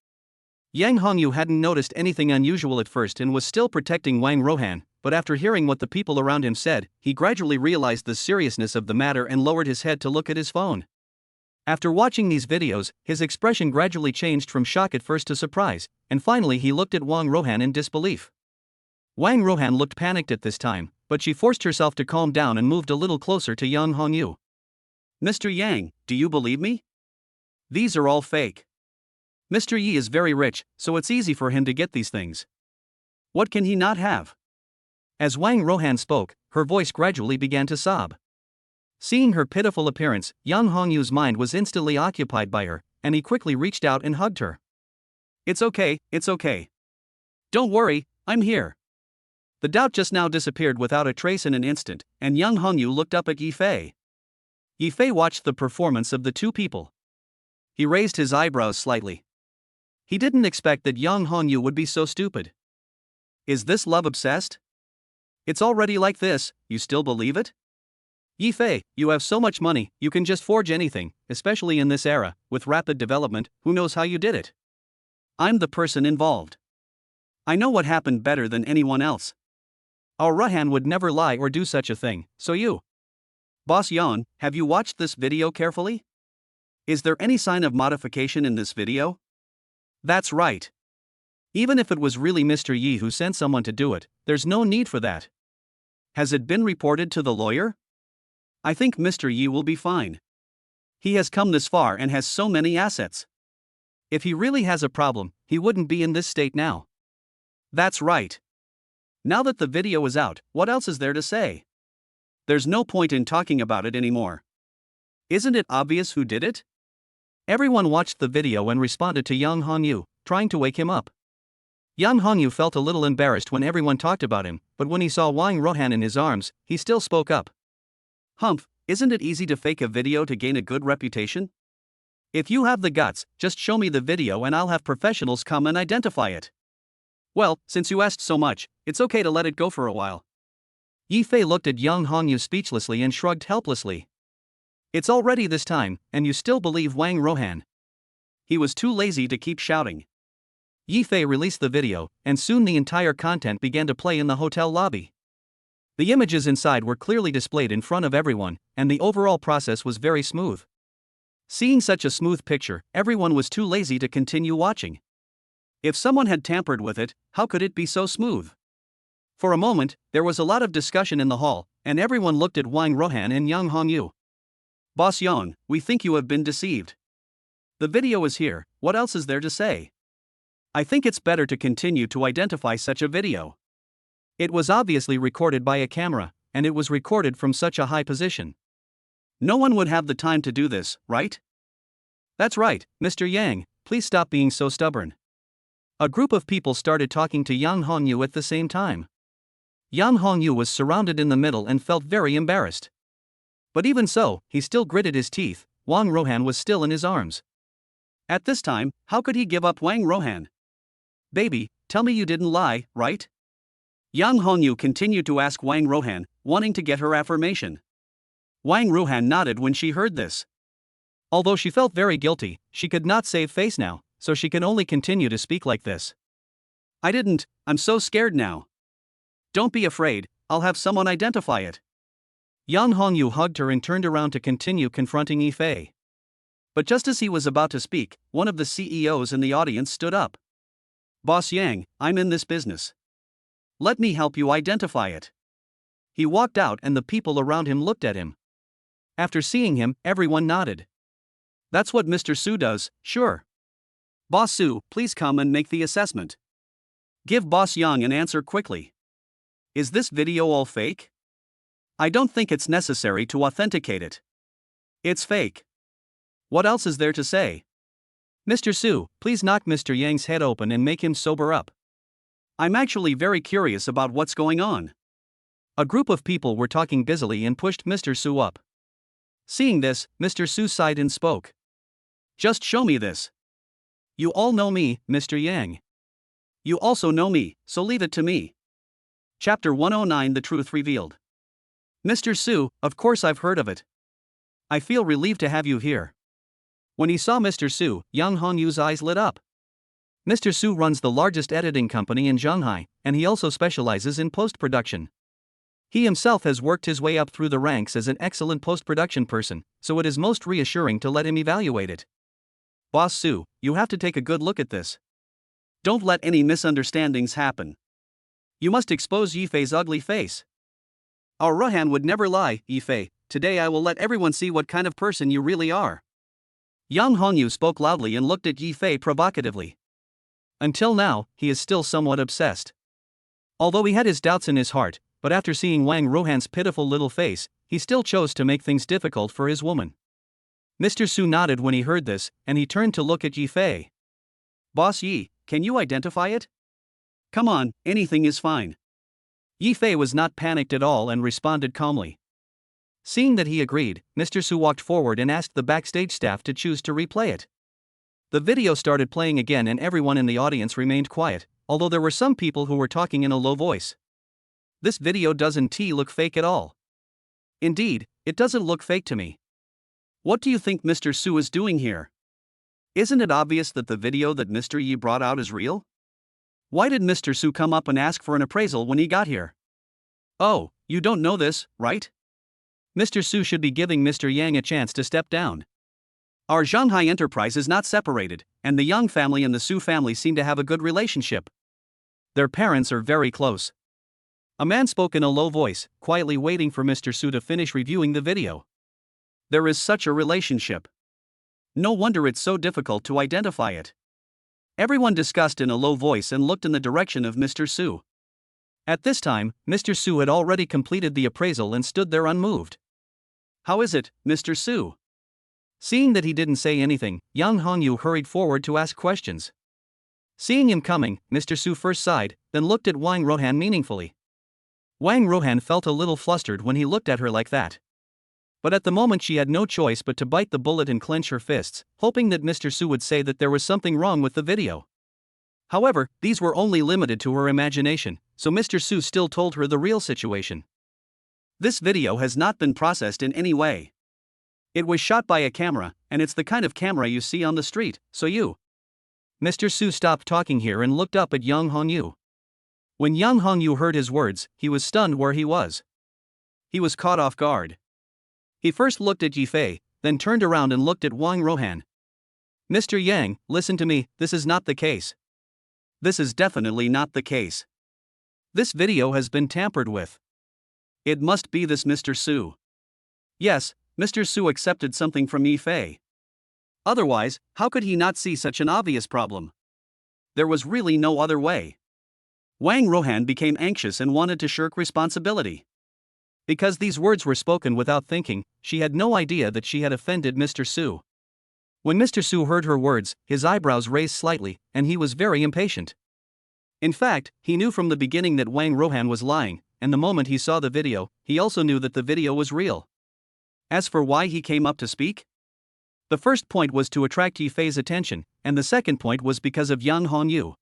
Yang Hongyu hadn't noticed anything unusual at first and was still protecting Wang Rohan, but after hearing what the people around him said, he gradually realized the seriousness of the matter and lowered his head to look at his phone. After watching these videos, his expression gradually changed from shock at first to surprise, and finally he looked at Wang Rohan in disbelief. Wang Rohan looked panicked at this time, but she forced herself to calm down and moved a little closer to Yang Hongyu. Mr. Yang, do you believe me? These are all fake. Mr. Yi is very rich, so it's easy for him to get these things. What can he not have? As Wang Rohan spoke, her voice gradually began to sob. Seeing her pitiful appearance, Yang Hongyu's mind was instantly occupied by her, and he quickly reached out and hugged her. It's okay, it's okay. Don't worry, I'm here. The doubt just now disappeared without a trace in an instant, and Yang Hongyu looked up at Yifei. Yifei watched the performance of the two people. He raised his eyebrows slightly. He didn't expect that Yang Hongyu would be so stupid. Is this love obsessed? It's already like this, you still believe it? Yifei, you have so much money, you can just forge anything, especially in this era, with rapid development, who knows how you did it? I'm the person involved. I know what happened better than anyone else. Our Rohan would never lie or do such a thing, so you. Boss Yan, have you watched this video carefully? Is there any sign of modification in this video? That's right. Even if it was really Mr. Yi who sent someone to do it, there's no need for that. Has it been reported to the lawyer? I think Mr. Yi will be fine. He has come this far and has so many assets. If he really has a problem, he wouldn't be in this state now. That's right. Now that the video is out, what else is there to say? There's no point in talking about it anymore. Isn't it obvious who did it? Everyone watched the video and responded to Yang Hongyu, trying to wake him up. Yang Hongyu felt a little embarrassed when everyone talked about him, but when he saw Wang Rohan in his arms, he still spoke up. Humph, isn't it easy to fake a video to gain a good reputation? If you have the guts, just show me the video and I'll have professionals come and identify it. Well, since you asked so much, it's okay to let it go for a while. Yifei looked at Yang Hongyu speechlessly and shrugged helplessly. It's already this time, and you still believe Wang Rohan? He was too lazy to keep shouting. Yifei released the video, and soon the entire content began to play in the hotel lobby. The images inside were clearly displayed in front of everyone, and the overall process was very smooth. Seeing such a smooth picture, everyone was too lazy to continue watching. If someone had tampered with it, how could it be so smooth? For a moment, there was a lot of discussion in the hall, and everyone looked at Wang Rohan and Yang Hongyu. Boss Yang, we think you have been deceived. The video is here, what else is there to say? I think it's better to continue to identify such a video. It was obviously recorded by a camera, and it was recorded from such a high position. No one would have the time to do this, right? That's right, Mr. Yang, please stop being so stubborn. A group of people started talking to Yang Hongyu at the same time. Yang Hongyu was surrounded in the middle and felt very embarrassed. But even so, he still gritted his teeth. Wang Rohan was still in his arms. At this time, how could he give up Wang Rohan? Baby, tell me you didn't lie, right? Yang Hongyu continued to ask Wang Rohan, wanting to get her affirmation. Wang Rohan nodded when she heard this. Although she felt very guilty, she could not save face now, so she can only continue to speak like this. I didn't, I'm so scared now. Don't be afraid, I'll have someone identify it. Yang Hongyu hugged her and turned around to continue confronting Yifei. But just as he was about to speak, one of the CEOs in the audience stood up. Boss Yang, I'm in this business. Let me help you identify it. He walked out and the people around him looked at him. After seeing him, everyone nodded. That's what Mr. Su does, sure. Boss Su, please come and make the assessment. Give Boss Yang an answer quickly. Is this video all fake? I don't think it's necessary to authenticate it. It's fake. What else is there to say? Mr. Su, please knock Mr. Yang's head open and make him sober up. I'm actually very curious about what's going on. A group of people were talking busily and pushed Mr. Su up. Seeing this, Mr. Su sighed and spoke. Just show me this. You all know me, Mr. Yang. You also know me, so leave it to me. Chapter 109 The Truth Revealed. Mr. Su, of course I've heard of it. I feel relieved to have you here. When he saw Mr. Su, Yang Honyu's eyes lit up. Mr. Su runs the largest editing company in Shanghai, and he also specializes in post-production. He himself has worked his way up through the ranks as an excellent post-production person, so it is most reassuring to let him evaluate it. Boss Su, you have to take a good look at this. Don't let any misunderstandings happen. You must expose Yifei's ugly face. Our Rohan would never lie, Yifei. Today I will let everyone see what kind of person you really are. Yang Hongyu spoke loudly and looked at Yifei provocatively. Until now, he is still somewhat obsessed. Although he had his doubts in his heart, but after seeing Wang Rohan's pitiful little face, he still chose to make things difficult for his woman. Mr. Su nodded when he heard this, and he turned to look at Yifei. Boss Yi, can you identify it? Come on, anything is fine. Yifei was not panicked at all and responded calmly. Seeing that he agreed, Mr. Su walked forward and asked the backstage staff to choose to replay it. The video started playing again and everyone in the audience remained quiet, although there were some people who were talking in a low voice. This video doesn't look fake at all. Indeed, it doesn't look fake to me. What do you think Mr. Su is doing here? Isn't it obvious that the video that Mr. Yi brought out is real? Why did Mr. Su come up and ask for an appraisal when he got here? Oh, you don't know this, right? Mr. Su should be giving Mr. Yang a chance to step down. Our Shanghai enterprise is not separated, and the Yang family and the Su family seem to have a good relationship. Their parents are very close. A man spoke in a low voice, quietly waiting for Mr. Su to finish reviewing the video. There is such a relationship. No wonder it's so difficult to identify it. Everyone discussed in a low voice and looked in the direction of Mr. Su. At this time, Mr. Su had already completed the appraisal and stood there unmoved. How is it, Mr. Su? Seeing that he didn't say anything, Yang Hongyu hurried forward to ask questions. Seeing him coming, Mr. Su first sighed, then looked at Wang Rohan meaningfully. Wang Rohan felt a little flustered when he looked at her like that. But at the moment she had no choice but to bite the bullet and clench her fists, hoping that Mr. Su would say that there was something wrong with the video. However, these were only limited to her imagination, so Mr. Su still told her the real situation. This video has not been processed in any way. It was shot by a camera, and it's the kind of camera you see on the street, so you. Mr. Su stopped talking here and looked up at Yang Hongyu. When Yang Hongyu heard his words, he was stunned where he was. He was caught off guard. He first looked at Yifei, then turned around and looked at Wang Rohan. Mr. Yang, listen to me, this is not the case. This is definitely not the case. This video has been tampered with. It must be this Mr. Su. Yes, Mr. Su accepted something from Yifei. Otherwise, how could he not see such an obvious problem? There was really no other way. Wang Rohan became anxious and wanted to shirk responsibility. Because these words were spoken without thinking, she had no idea that she had offended Mr. Su. When Mr. Su heard her words, his eyebrows raised slightly, and he was very impatient. In fact, he knew from the beginning that Wang Rohan was lying, and the moment he saw the video, he also knew that the video was real. As for why he came up to speak? The first point was to attract Yifei's attention, and the second point was because of Yang Hongyu.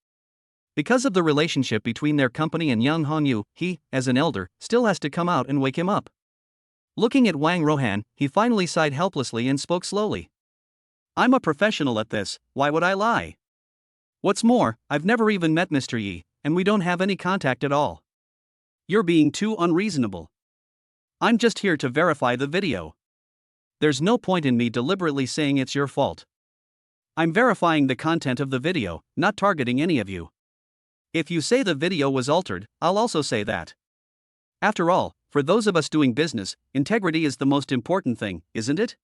Because of the relationship between their company and Yang Hongyu, he, as an elder, still has to come out and wake him up. Looking at Wang Rohan, he finally sighed helplessly and spoke slowly. I'm a professional at this, why would I lie? What's more, I've never even met Mr. Yi, and we don't have any contact at all. You're being too unreasonable. I'm just here to verify the video. There's no point in me deliberately saying it's your fault. I'm verifying the content of the video, not targeting any of you. If you say the video was altered, I'll also say that. After all, for those of us doing business, integrity is the most important thing, isn't it?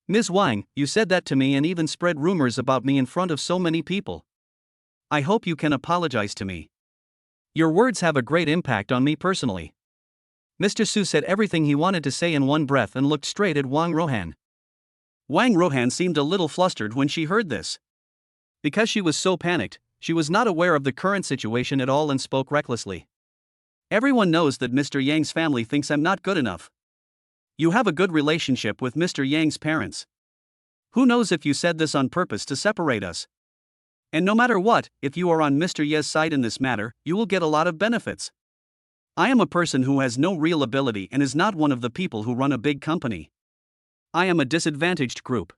Ms. Wang, you said that to me and even spread rumors about me in front of so many people. I hope you can apologize to me. Your words have a great impact on me personally. Mr. Su said everything he wanted to say in one breath and looked straight at Wang Rohan. Wang Rohan seemed a little flustered when she heard this. Because she was so panicked, she was not aware of the current situation at all and spoke recklessly. Everyone knows that Mr. Yang's family thinks I'm not good enough. You have a good relationship with Mr. Yang's parents. Who knows if you said this on purpose to separate us? And no matter what, if you are on Mr. Ye's side in this matter, you will get a lot of benefits. I am a person who has no real ability and is not one of the people who run a big company. I am a disadvantaged group.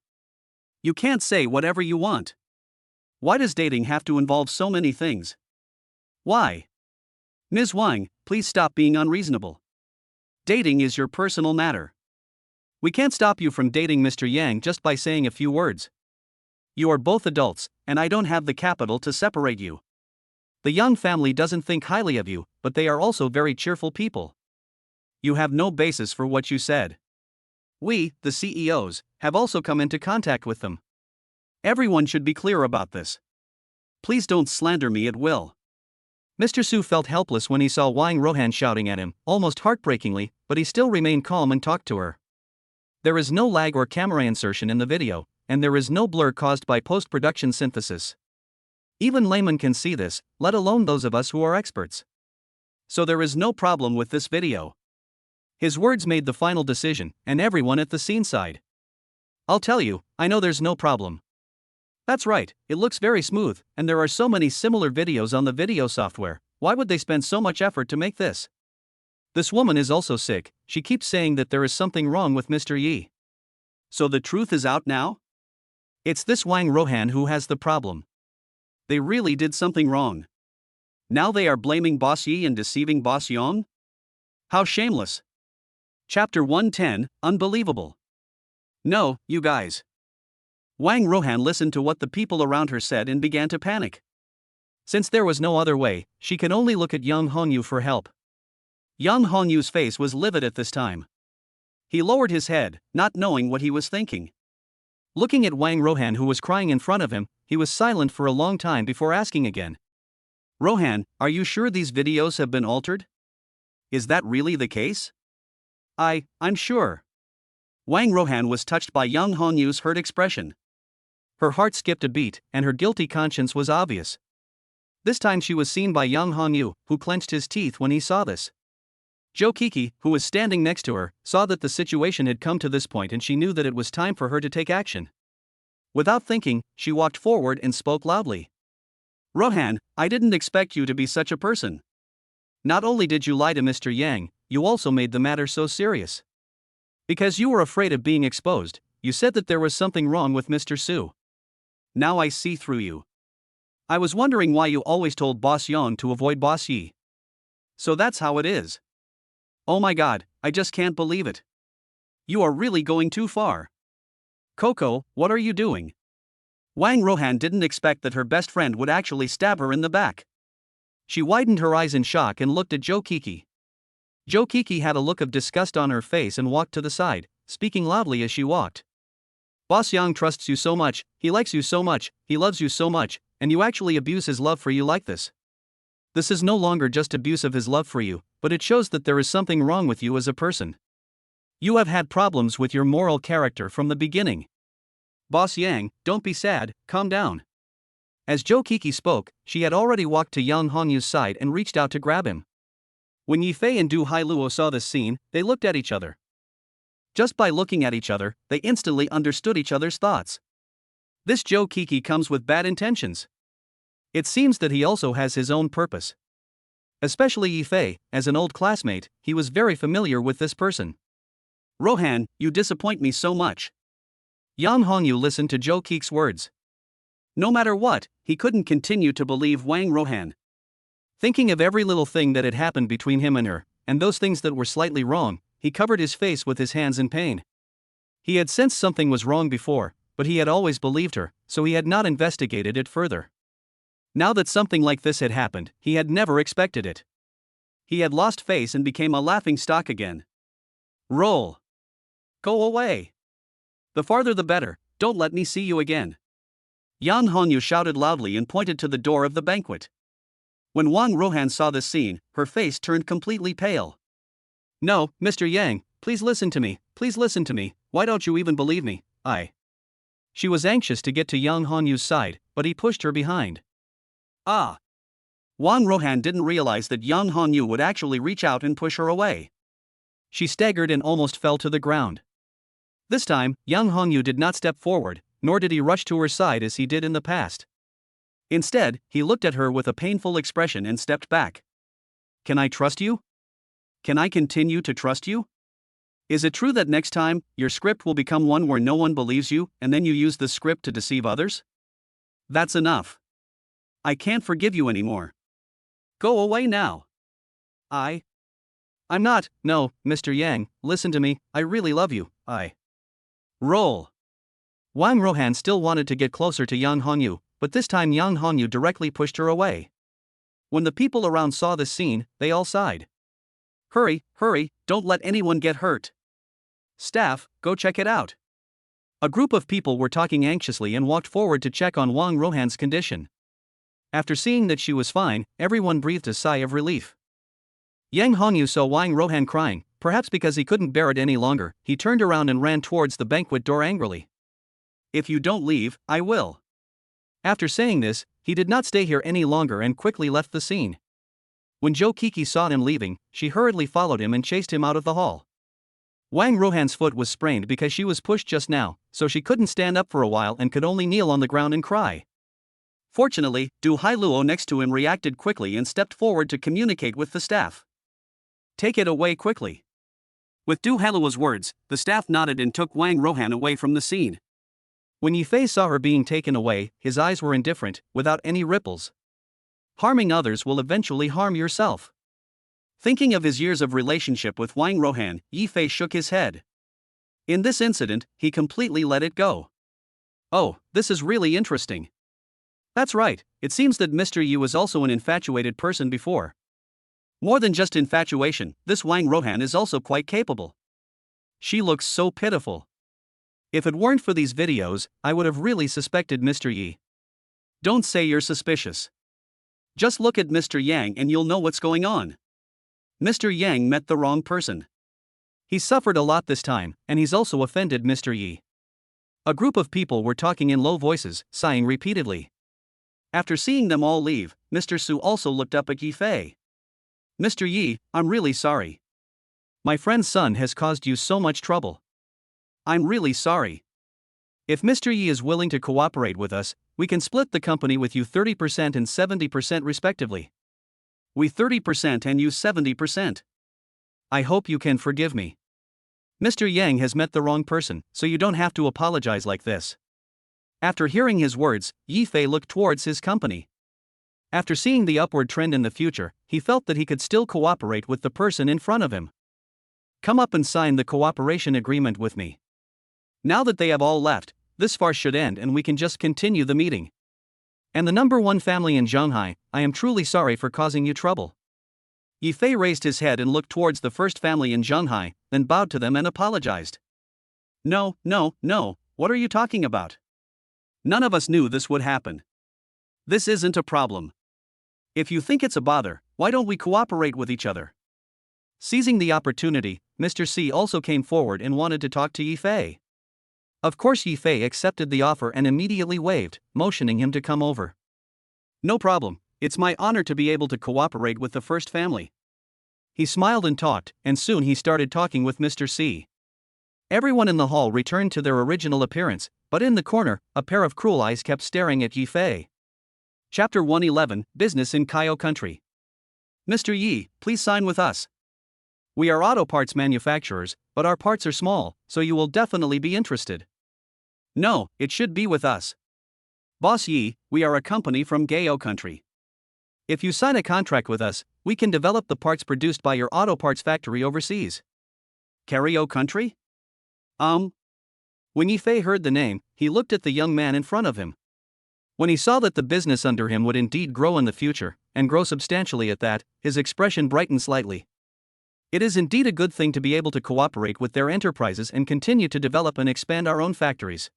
You can't say whatever you want. Why does dating have to involve so many things? Why? Ms. Wang, please stop being unreasonable. Dating is your personal matter. We can't stop you from dating Mr. Yang just by saying a few words. You are both adults, and I don't have the capital to separate you. The Yang family doesn't think highly of you, but they are also very cheerful people. You have no basis for what you said. We, the CEOs, have also come into contact with them. Everyone should be clear about this. Please don't slander me at will. Mr. Su felt helpless when he saw Wang Rohan shouting at him, almost heartbreakingly, but he still remained calm and talked to her. There is no lag or camera insertion in the video, and there is no blur caused by post-production synthesis. Even laymen can see this, let alone those of us who are experts. So there is no problem with this video. His words made the final decision, and everyone at the scene sighed. I'll tell you, I know there's no problem. That's right, it looks very smooth, and there are so many similar videos on the video software. Why would they spend so much effort to make this? This woman is also sick, she keeps saying that there is something wrong with Mr. Yi. So the truth is out now? It's this Wang Rohan who has the problem. They really did something wrong. Now they are blaming Boss Yi and deceiving Boss Yong? How shameless. Chapter 110, Unbelievable. No, you guys. Wang Rohan listened to what the people around her said and began to panic. Since there was no other way, she could only look at Yang Hongyu for help. Yang Hongyu's face was livid at this time. He lowered his head, not knowing what he was thinking. Looking at Wang Rohan who was crying in front of him, he was silent for a long time before asking again. Rohan, are you sure these videos have been altered? Is that really the case? I'm sure. Wang Rohan was touched by Yang Hongyu's hurt expression. Her heart skipped a beat, and her guilty conscience was obvious. This time she was seen by Yang Hongyu, who clenched his teeth when he saw this. Zhou Kiki, who was standing next to her, saw that the situation had come to this point and she knew that it was time for her to take action. Without thinking, she walked forward and spoke loudly. Rohan, I didn't expect you to be such a person. Not only did you lie to Mr. Yang, you also made the matter so serious. Because you were afraid of being exposed, you said that there was something wrong with Mr. Su. Now I see through you. I was wondering why you always told Boss Yang to avoid Boss Yi. So that's how it is. Oh my god, I just can't believe it. You are really going too far. Coco, what are you doing? Wang Rohan didn't expect that her best friend would actually stab her in the back. She widened her eyes in shock and looked at Zhou Kiki. Zhou Kiki had a look of disgust on her face and walked to the side, speaking loudly as she walked. Boss Yang trusts you so much, he likes you so much, he loves you so much, and you actually abuse his love for you like this. This is no longer just abuse of his love for you, but it shows that there is something wrong with you as a person. You have had problems with your moral character from the beginning. Boss Yang, don't be sad, calm down. As Zhou Kiki spoke, she had already walked to Yang Hongyu's side and reached out to grab him. When Yifei and Du Hailuo saw this scene, they looked at each other. Just by looking at each other, they instantly understood each other's thoughts. This Zhou Kiki comes with bad intentions. It seems that he also has his own purpose. Especially Yifei, as an old classmate, he was very familiar with this person. Rohan, you disappoint me so much. Yang Hongyu listened to Zhou Kiki's words. No matter what, he couldn't continue to believe Wang Rohan. Thinking of every little thing that had happened between him and her, and those things that were slightly wrong, he covered his face with his hands in pain. He had sensed something was wrong before, but he had always believed her, so he had not investigated it further. Now that something like this had happened, he had never expected it. He had lost face and became a laughing stock again. Roll. Go away. The farther the better, don't let me see you again. Yang Hongyu shouted loudly and pointed to the door of the banquet. When Wang Rohan saw this scene, her face turned completely pale. No, Mr. Yang, please listen to me, why don't you even believe me, She was anxious to get to Yang Honyu's side, but he pushed her behind. Ah! Wang Rohan didn't realize that Yang Hongyu would actually reach out and push her away. She staggered and almost fell to the ground. This time, Yang Hongyu did not step forward, nor did he rush to her side as he did in the past. Instead, he looked at her with a painful expression and stepped back. Can I trust you? Can I continue to trust you? Is it true that next time, your script will become one where no one believes you, and then you use the script to deceive others? That's enough. I can't forgive you anymore. Go away now. I'm not, no, Mr. Yang, listen to me, I really love you, Roll. Wang Rohan still wanted to get closer to Yang Hongyu, but this time Yang Hongyu directly pushed her away. When the people around saw this scene, they all sighed. Hurry, don't let anyone get hurt. Staff, go check it out. A group of people were talking anxiously and walked forward to check on Wang Rohan's condition. After seeing that she was fine, everyone breathed a sigh of relief. Yang Hongyu saw Wang Rohan crying, perhaps because he couldn't bear it any longer. He turned around and ran towards the banquet door angrily. If you don't leave, I will. After saying this, he did not stay here any longer and quickly left the scene. When Zhou Kiki saw him leaving, she hurriedly followed him and chased him out of the hall. Wang Rohan's foot was sprained because she was pushed just now, so she couldn't stand up for a while and could only kneel on the ground and cry. Fortunately, Du Hailuo next to him reacted quickly and stepped forward to communicate with the staff. Take it away quickly. With Du Hailuo's words, the staff nodded and took Wang Rohan away from the scene. When Yifei saw her being taken away, his eyes were indifferent, without any ripples. Harming others will eventually harm yourself. Thinking of his years of relationship with Wang Rohan, Yifei shook his head. In this incident, he completely let it go. Oh, this is really interesting. That's right, it seems that Mr. Yi was also an infatuated person before. More than just infatuation, this Wang Rohan is also quite capable. She looks so pitiful. If it weren't for these videos, I would have really suspected Mr. Yi. Don't say you're suspicious. Just look at Mr. Yang and you'll know what's going on. Mr. Yang met the wrong person. He suffered a lot this time, and he's also offended Mr. Yi. A group of people were talking in low voices, sighing repeatedly. After seeing them all leave, Mr. Su also looked up at Yifei. Mr. Yi, I'm really sorry. My friend's son has caused you so much trouble. I'm really sorry. If Mr. Yi is willing to cooperate with us, we can split the company with you 30% and 70% respectively. We 30% and you 70%. I hope you can forgive me. Mr. Yang has met the wrong person, so you don't have to apologize like this. After hearing his words, Yifei looked towards his company. After seeing the upward trend in the future, he felt that he could still cooperate with the person in front of him. Come up and sign the cooperation agreement with me. Now that they have all left, this farce should end and we can just continue the meeting. And the number one family in Shanghai, I am truly sorry for causing you trouble. Yifei raised his head and looked towards the first family in Shanghai, then bowed to them and apologized. No, what are you talking about? None of us knew this would happen. This isn't a problem. If you think it's a bother, why don't we cooperate with each other? Seizing the opportunity, Mr. C also came forward and wanted to talk to Yifei. Of course Yifei accepted the offer and immediately waved, motioning him to come over. No problem, it's my honor to be able to cooperate with the first family. He smiled and talked, and soon he started talking with Mr. C. Everyone in the hall returned to their original appearance, but in the corner, a pair of cruel eyes kept staring at Yifei. Chapter 111, Business in Kaio Country. Mr. Yi, please sign with us. We are auto parts manufacturers, but our parts are small, so you will definitely be interested. No, it should be with us. Boss Yi, we are a company from Kaio Country. If you sign a contract with us, we can develop the parts produced by your auto parts factory overseas. Kaio Country? When Yifei heard the name, he looked at the young man in front of him. When he saw that the business under him would indeed grow in the future, and grow substantially at that, his expression brightened slightly. It is indeed a good thing to be able to cooperate with their enterprises and continue to develop and expand our own factories.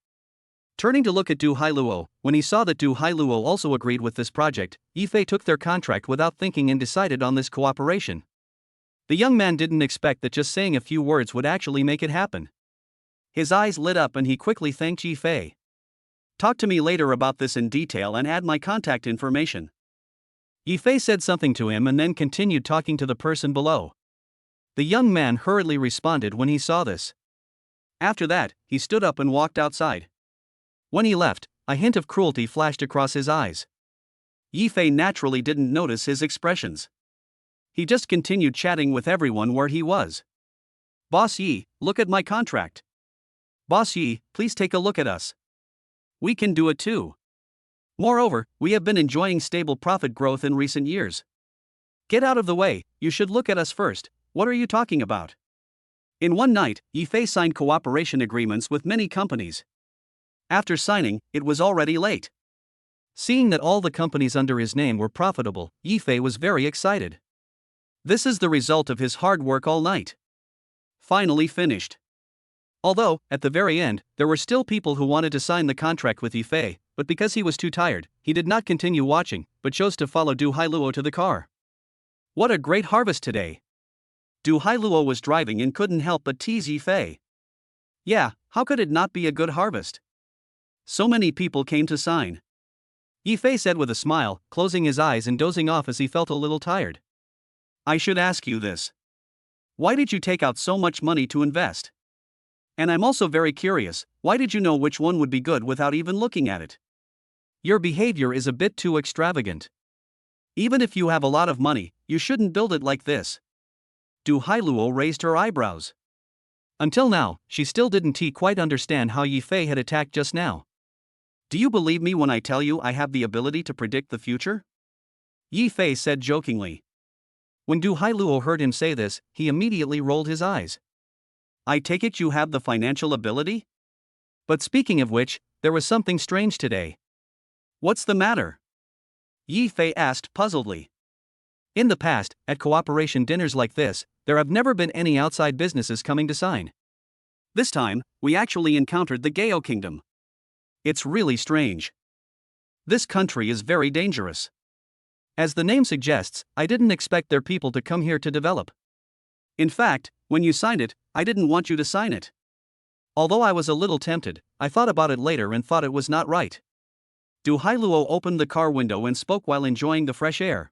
Turning to look at Du Hailuo, when he saw that Du Hailuo also agreed with this project, Yifei took their contract without thinking and decided on this cooperation. The young man didn't expect that just saying a few words would actually make it happen. His eyes lit up and he quickly thanked Yifei. Talk to me later about this in detail and add my contact information. Yifei said something to him and then continued talking to the person below. The young man hurriedly responded when he saw this. After that, he stood up and walked outside. When he left, a hint of cruelty flashed across his eyes. Yifei naturally didn't notice his expressions. He just continued chatting with everyone where he was. Boss Yi, look at my contract. Boss Yi, please take a look at us. We can do it too. Moreover, we have been enjoying stable profit growth in recent years. Get out of the way, you should look at us first. What are you talking about? In one night, Yifei signed cooperation agreements with many companies. After signing, it was already late. Seeing that all the companies under his name were profitable, Yifei was very excited. This is the result of his hard work all night. Finally finished. Although, at the very end, there were still people who wanted to sign the contract with Yifei, but because he was too tired, he did not continue watching, but chose to follow Du Hailuo to the car. What a great harvest today! Du Hailuo was driving and couldn't help but tease Yifei. Yeah, how could it not be a good harvest? So many people came to sign. Yifei said with a smile, closing his eyes and dozing off as he felt a little tired. I should ask you this. Why did you take out so much money to invest? And I'm also very curious, why did you know which one would be good without even looking at it? Your behavior is a bit too extravagant. Even if you have a lot of money, you shouldn't build it like this. Du Hailuo raised her eyebrows. Until now, she still didn't quite understand how Yifei had attacked just now. Do you believe me when I tell you I have the ability to predict the future? Yifei said jokingly. When Du Hailuo heard him say this, he immediately rolled his eyes. I take it you have the financial ability? But speaking of which, there was something strange today. What's the matter? Yifei asked puzzledly. In the past, at cooperation dinners like this, there have never been any outside businesses coming to sign. This time, we actually encountered the Gao Kingdom. It's really strange. This country is very dangerous. As the name suggests, I didn't expect their people to come here to develop. In fact, when you signed it, I didn't want you to sign it. Although I was a little tempted, I thought about it later and thought it was not right. Du Hailuo opened the car window and spoke while enjoying the fresh air.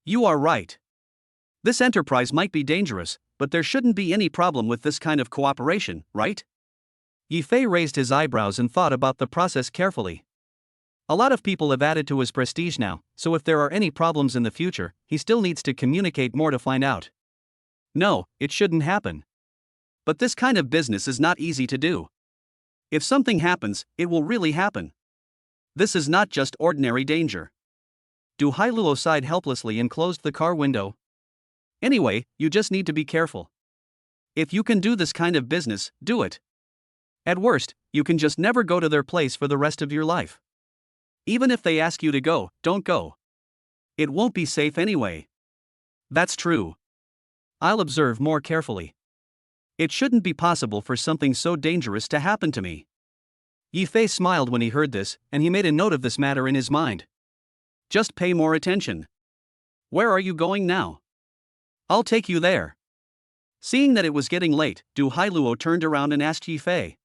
You are right. This enterprise might be dangerous, but there shouldn't be any problem with this kind of cooperation, right? Yifei raised his eyebrows and thought about the process carefully. A lot of people have added to his prestige now, so if there are any problems in the future, he still needs to communicate more to find out. No, it shouldn't happen. But this kind of business is not easy to do. If something happens, it will really happen. This is not just ordinary danger. Du Hailuo sighed helplessly and closed the car window. Anyway, you just need to be careful. If you can do this kind of business, do it. At worst, you can just never go to their place for the rest of your life. Even if they ask you to go, don't go. It won't be safe anyway. That's true. I'll observe more carefully. It shouldn't be possible for something so dangerous to happen to me. Yifei smiled when he heard this, and he made a note of this matter in his mind. Just pay more attention. Where are you going now? I'll take you there. Seeing that it was getting late, Du Hailuo turned around and asked Yifei.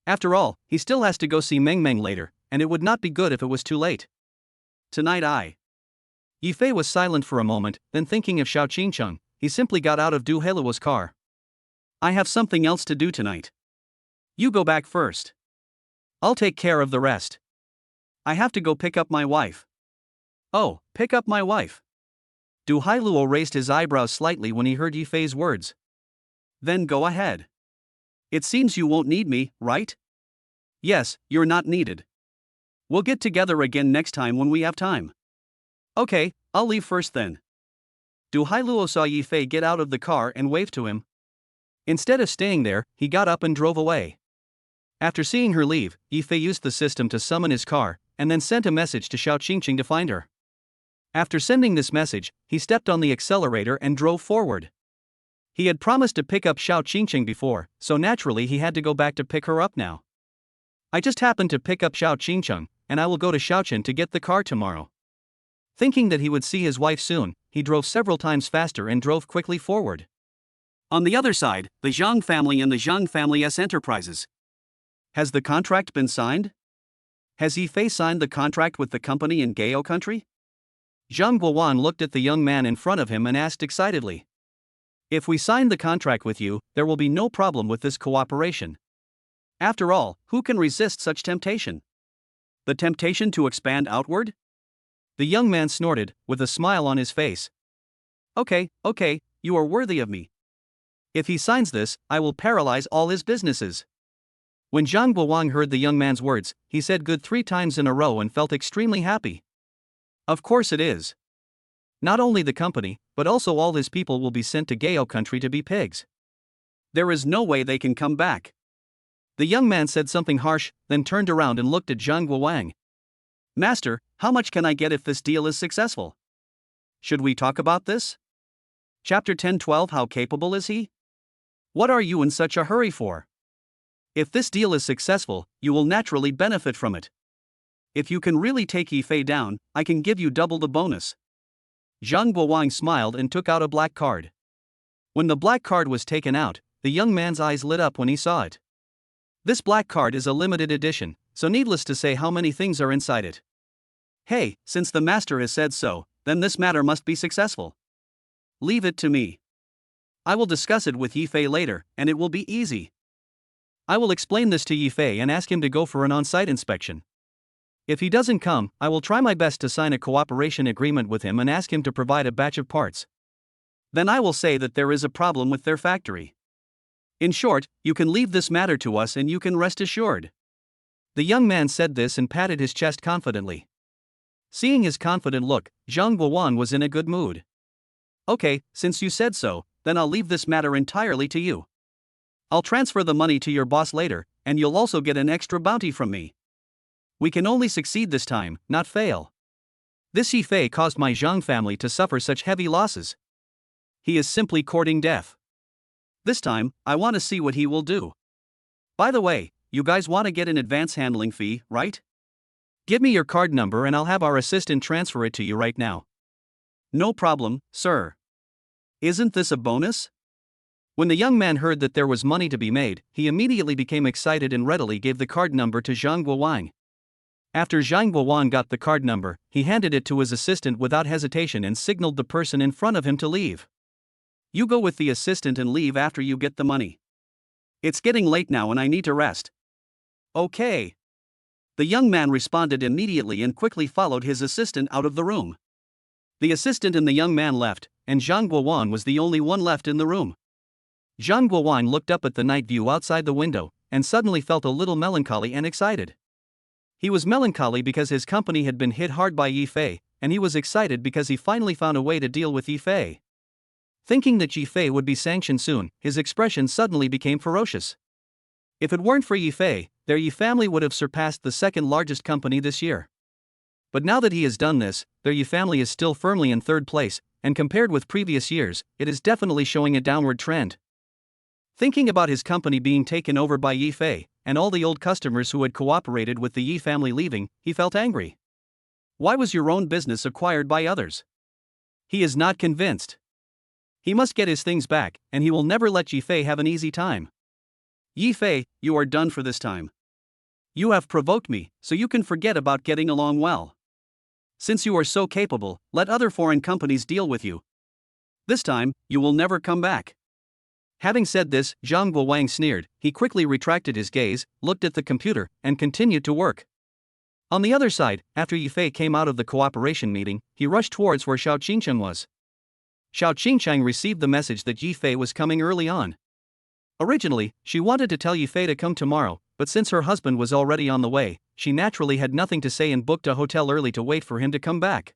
After all, he still has to go see Meng Meng later, and it would not be good if it was too late. Tonight Yifei was silent for a moment, then thinking of Xiao Qingcheng, he simply got out of Du Hailuo's car. I have something else to do tonight. You go back first. I'll take care of the rest. I have to go pick up my wife. Oh, pick up my wife. Du Hailuo raised his eyebrows slightly when he heard Yifei's words. Then go ahead. It seems you won't need me, right? Yes, you're not needed. We'll get together again next time when we have time. Okay, I'll leave first then. Du Hailuo saw Yifei get out of the car and waved to him. Instead of staying there, he got up and drove away. After seeing her leave, Yifei used the system to summon his car, and then sent a message to Xiao Qingqing to find her. After sending this message, he stepped on the accelerator and drove forward. He had promised to pick up Xiao Qingqing before, so naturally he had to go back to pick her up now. I just happened to pick up Xiao Qingqing, and I will go to Xiaochen to get the car tomorrow. Thinking that he would see his wife soon, he drove several times faster and drove quickly forward. On the other side, the Zhang family and the Zhang family's enterprises. Has the contract been signed? Has Yifei signed the contract with the company in Gao country? Zhang Guowan looked at the young man in front of him and asked excitedly. If we sign the contract with you, there will be no problem with this cooperation. After all, who can resist such temptation? The temptation to expand outward? The young man snorted, with a smile on his face. Okay, you are worthy of me. If he signs this, I will paralyze all his businesses. When Zhang Guowang heard the young man's words, he said good 3 times in a row and felt extremely happy. Of course it is. Not only the company, but also all his people will be sent to Gao country to be pigs. There is no way they can come back. The young man said something harsh, then turned around and looked at Zhang Guowang. Master, how much can I get if this deal is successful? Should we talk about this? Chapter 10-12. How capable is he? What are you in such a hurry for? If this deal is successful, you will naturally benefit from it. If you can really take Yifei down, I can give you double the bonus. Zhang Guowang smiled and took out a black card. When the black card was taken out, the young man's eyes lit up when he saw it. This black card is a limited edition, so needless to say how many things are inside it. Hey, since the master has said so, then this matter must be successful. Leave it to me. I will discuss it with Yifei later, and it will be easy. I will explain this to Yifei and ask him to go for an on-site inspection. If he doesn't come, I will try my best to sign a cooperation agreement with him and ask him to provide a batch of parts. Then I will say that there is a problem with their factory. In short, you can leave this matter to us and you can rest assured. The young man said this and patted his chest confidently. Seeing his confident look, Zhang Guowan was in a good mood. Okay, since you said so, then I'll leave this matter entirely to you. I'll transfer the money to your boss later, and you'll also get an extra bounty from me. We can only succeed this time, not fail. This Yifei caused my Zhang family to suffer such heavy losses. He is simply courting death. This time, I want to see what he will do. By the way, you guys want to get an advance handling fee, right? Give me your card number and I'll have our assistant transfer it to you right now. No problem, sir. Isn't this a bonus? When the young man heard that there was money to be made, he immediately became excited and readily gave the card number to Zhang Guowang. After Zhang Guowang got the card number, he handed it to his assistant without hesitation and signaled the person in front of him to leave. You go with the assistant and leave after you get the money. It's getting late now and I need to rest. Okay. The young man responded immediately and quickly followed his assistant out of the room. The assistant and the young man left, and Zhang Guowang was the only one left in the room. Zhang Guowang looked up at the night view outside the window, and suddenly felt a little melancholy and excited. He was melancholy because his company had been hit hard by Yifei, and he was excited because he finally found a way to deal with Yifei. Thinking that Yifei would be sanctioned soon, his expression suddenly became ferocious. If it weren't for Yifei, their Yi family would have surpassed the second largest company this year. But now that he has done this, their Yi family is still firmly in third place, and compared with previous years, it is definitely showing a downward trend. Thinking about his company being taken over by Yifei, and all the old customers who had cooperated with the Yi family leaving, he felt angry. Why was your own business acquired by others? He is not convinced. He must get his things back, and he will never let Yifei have an easy time. Yifei, you are done for this time. You have provoked me, so you can forget about getting along well. Since you are so capable, let other foreign companies deal with you. This time, you will never come back. Having said this, Zhang Guowang sneered. He quickly retracted his gaze, looked at the computer, and continued to work. On the other side, after Yifei came out of the cooperation meeting, he rushed towards where Xiao Qingcheng was. Xiao Qingcheng received the message that Yifei was coming early on. Originally, she wanted to tell Yifei to come tomorrow, but since her husband was already on the way, she naturally had nothing to say and booked a hotel early to wait for him to come back.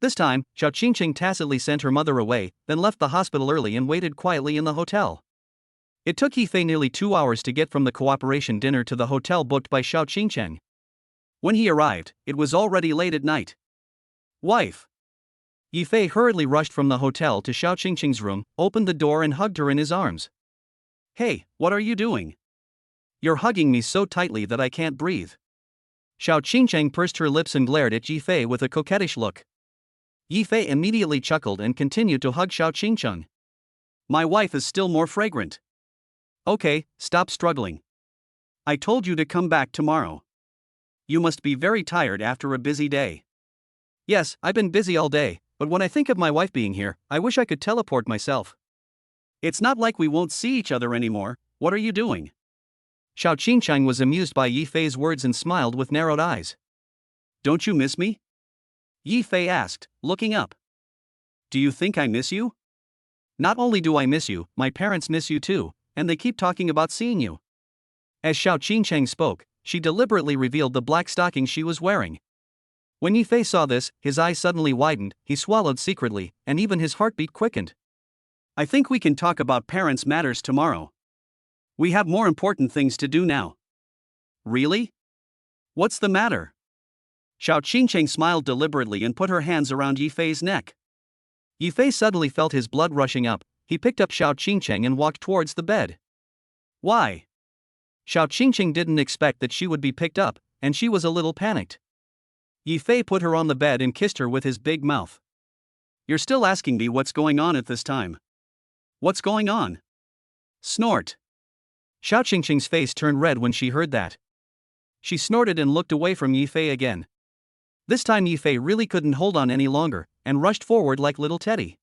This time, Xiao Qingcheng tacitly sent her mother away, then left the hospital early and waited quietly in the hotel. It took Yifei nearly 2 hours to get from the cooperation dinner to the hotel booked by Xiao Qingcheng. When he arrived, it was already late at night. Wife. Yifei hurriedly rushed from the hotel to Xiao Qingqing's room, opened the door and hugged her in his arms. Hey, what are you doing? You're hugging me so tightly that I can't breathe. Xiao Qingqing pursed her lips and glared at Yifei with a coquettish look. Yifei immediately chuckled and continued to hug Xiao Qingqing. My wife is still more fragrant. Okay, stop struggling. I told you to come back tomorrow. You must be very tired after a busy day. Yes, I've been busy all day, but when I think of my wife being here, I wish I could teleport myself. It's not like we won't see each other anymore. What are you doing? Xiao Qingqing was amused by Yifei's words and smiled with narrowed eyes. Don't you miss me? Yifei asked, looking up. Do you think I miss you? Not only do I miss you, my parents miss you too, and they keep talking about seeing you. As Xiao Qingqing spoke, she deliberately revealed the black stockings she was wearing. When Yifei saw this, his eyes suddenly widened, he swallowed secretly, and even his heartbeat quickened. I think we can talk about parents' matters tomorrow. We have more important things to do now. Really? What's the matter? Xiao Qingqing smiled deliberately and put her hands around Yifei's neck. Yifei suddenly felt his blood rushing up. He picked up Xiao Qingqing and walked towards the bed. Why? Xiao Qingqing didn't expect that she would be picked up, and she was a little panicked. Yifei put her on the bed and kissed her with his big mouth. You're still asking me what's going on at this time. What's going on? Snort. Xiao Qingqing's face turned red when she heard that. She snorted and looked away from Yifei again. This time Yifei really couldn't hold on any longer, and rushed forward like little Teddy.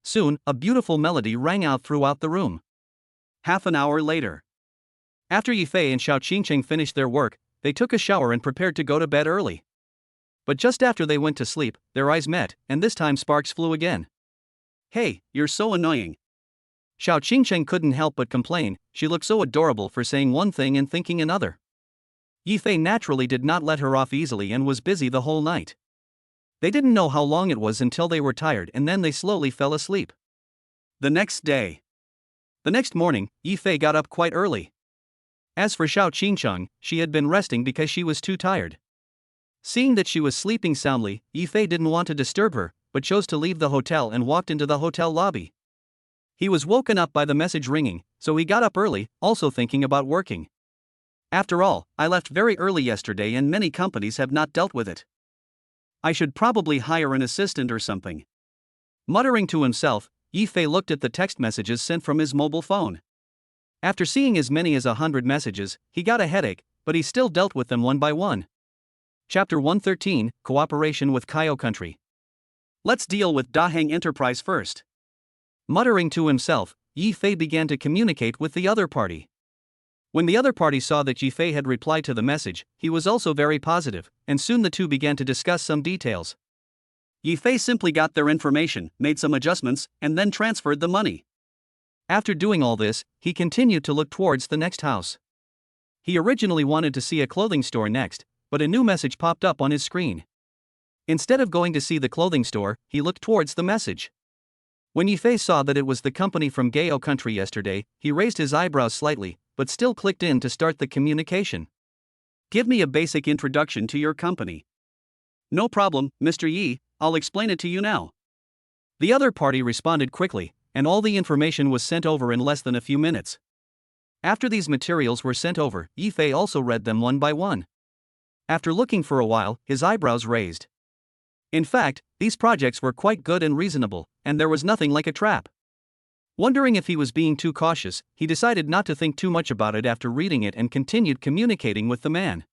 Soon, a beautiful melody rang out throughout the room. Half an hour later. After Yifei and Xiao Qingqing finished their work, they took a shower and prepared to go to bed early. But just after they went to sleep, their eyes met, and this time sparks flew again. Hey, you're so annoying. Xiao Qingqing couldn't help but complain, she looked so adorable for saying one thing and thinking another. Yifei naturally did not let her off easily and was busy the whole night. They didn't know how long it was until they were tired and then they slowly fell asleep. The next day. The next morning, Yifei got up quite early. As for Xiao Qingqing, she had been resting because she was too tired. Seeing that she was sleeping soundly, Yifei didn't want to disturb her, but chose to leave the hotel and walked into the hotel lobby. He was woken up by the message ringing, so he got up early, also thinking about working. After all, I left very early yesterday and many companies have not dealt with it. I should probably hire an assistant or something. Muttering to himself, Yifei looked at the text messages sent from his mobile phone. After seeing as many as 100 messages, he got a headache, but he still dealt with them one by one. Chapter 113, Cooperation with Kaio Country. Let's deal with Daheng Enterprise first. Muttering to himself, Yifei began to communicate with the other party. When the other party saw that Yifei had replied to the message, he was also very positive, and soon the two began to discuss some details. Yifei simply got their information, made some adjustments, and then transferred the money. After doing all this, he continued to look towards the next house. He originally wanted to see a clothing store next, but a new message popped up on his screen. Instead of going to see the clothing store, he looked towards the message. When Yifei saw that it was the company from Kaio Country yesterday, he raised his eyebrows slightly, but still clicked in to start the communication. Give me a basic introduction to your company. No problem, Mr. Yi, I'll explain it to you now. The other party responded quickly, and all the information was sent over in less than a few minutes. After these materials were sent over, Yifei also read them one by one. After looking for a while, his eyebrows raised. In fact, these projects were quite good and reasonable, and there was nothing like a trap. Wondering if he was being too cautious, he decided not to think too much about it after reading it and continued communicating with the man.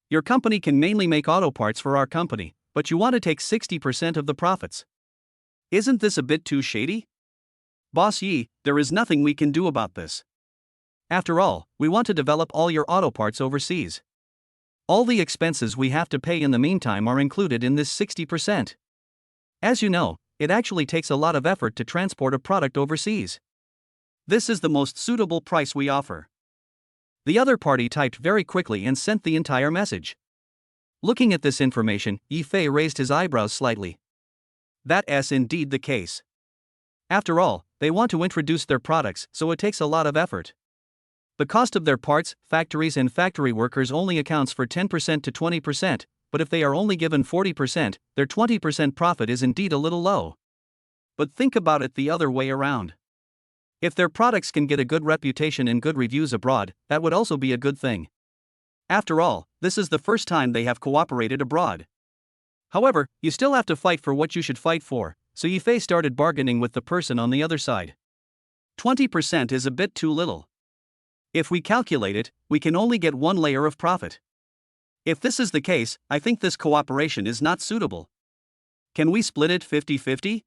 Your company can mainly make auto parts for our company, but you want to take 60% of the profits. Isn't this a bit too shady? Boss Yi, there is nothing we can do about this. After all, we want to develop all your auto parts overseas. All the expenses we have to pay in the meantime are included in this 60%. As you know, it actually takes a lot of effort to transport a product overseas. This is the most suitable price we offer. The other party typed very quickly and sent the entire message. Looking at this information, Yifei raised his eyebrows slightly. That's indeed the case. After all, they want to introduce their products, so it takes a lot of effort. The cost of their parts, factories, and factory workers only accounts for 10% to 20%, but if they are only given 40%, their 20% profit is indeed a little low. But think about it the other way around. If their products can get a good reputation and good reviews abroad, that would also be a good thing. After all, this is the first time they have cooperated abroad. However, you still have to fight for what you should fight for, so Yifei started bargaining with the person on the other side. 20% is a bit too little. If we calculate it, we can only get one layer of profit. If this is the case, I think this cooperation is not suitable. Can we split it 50-50?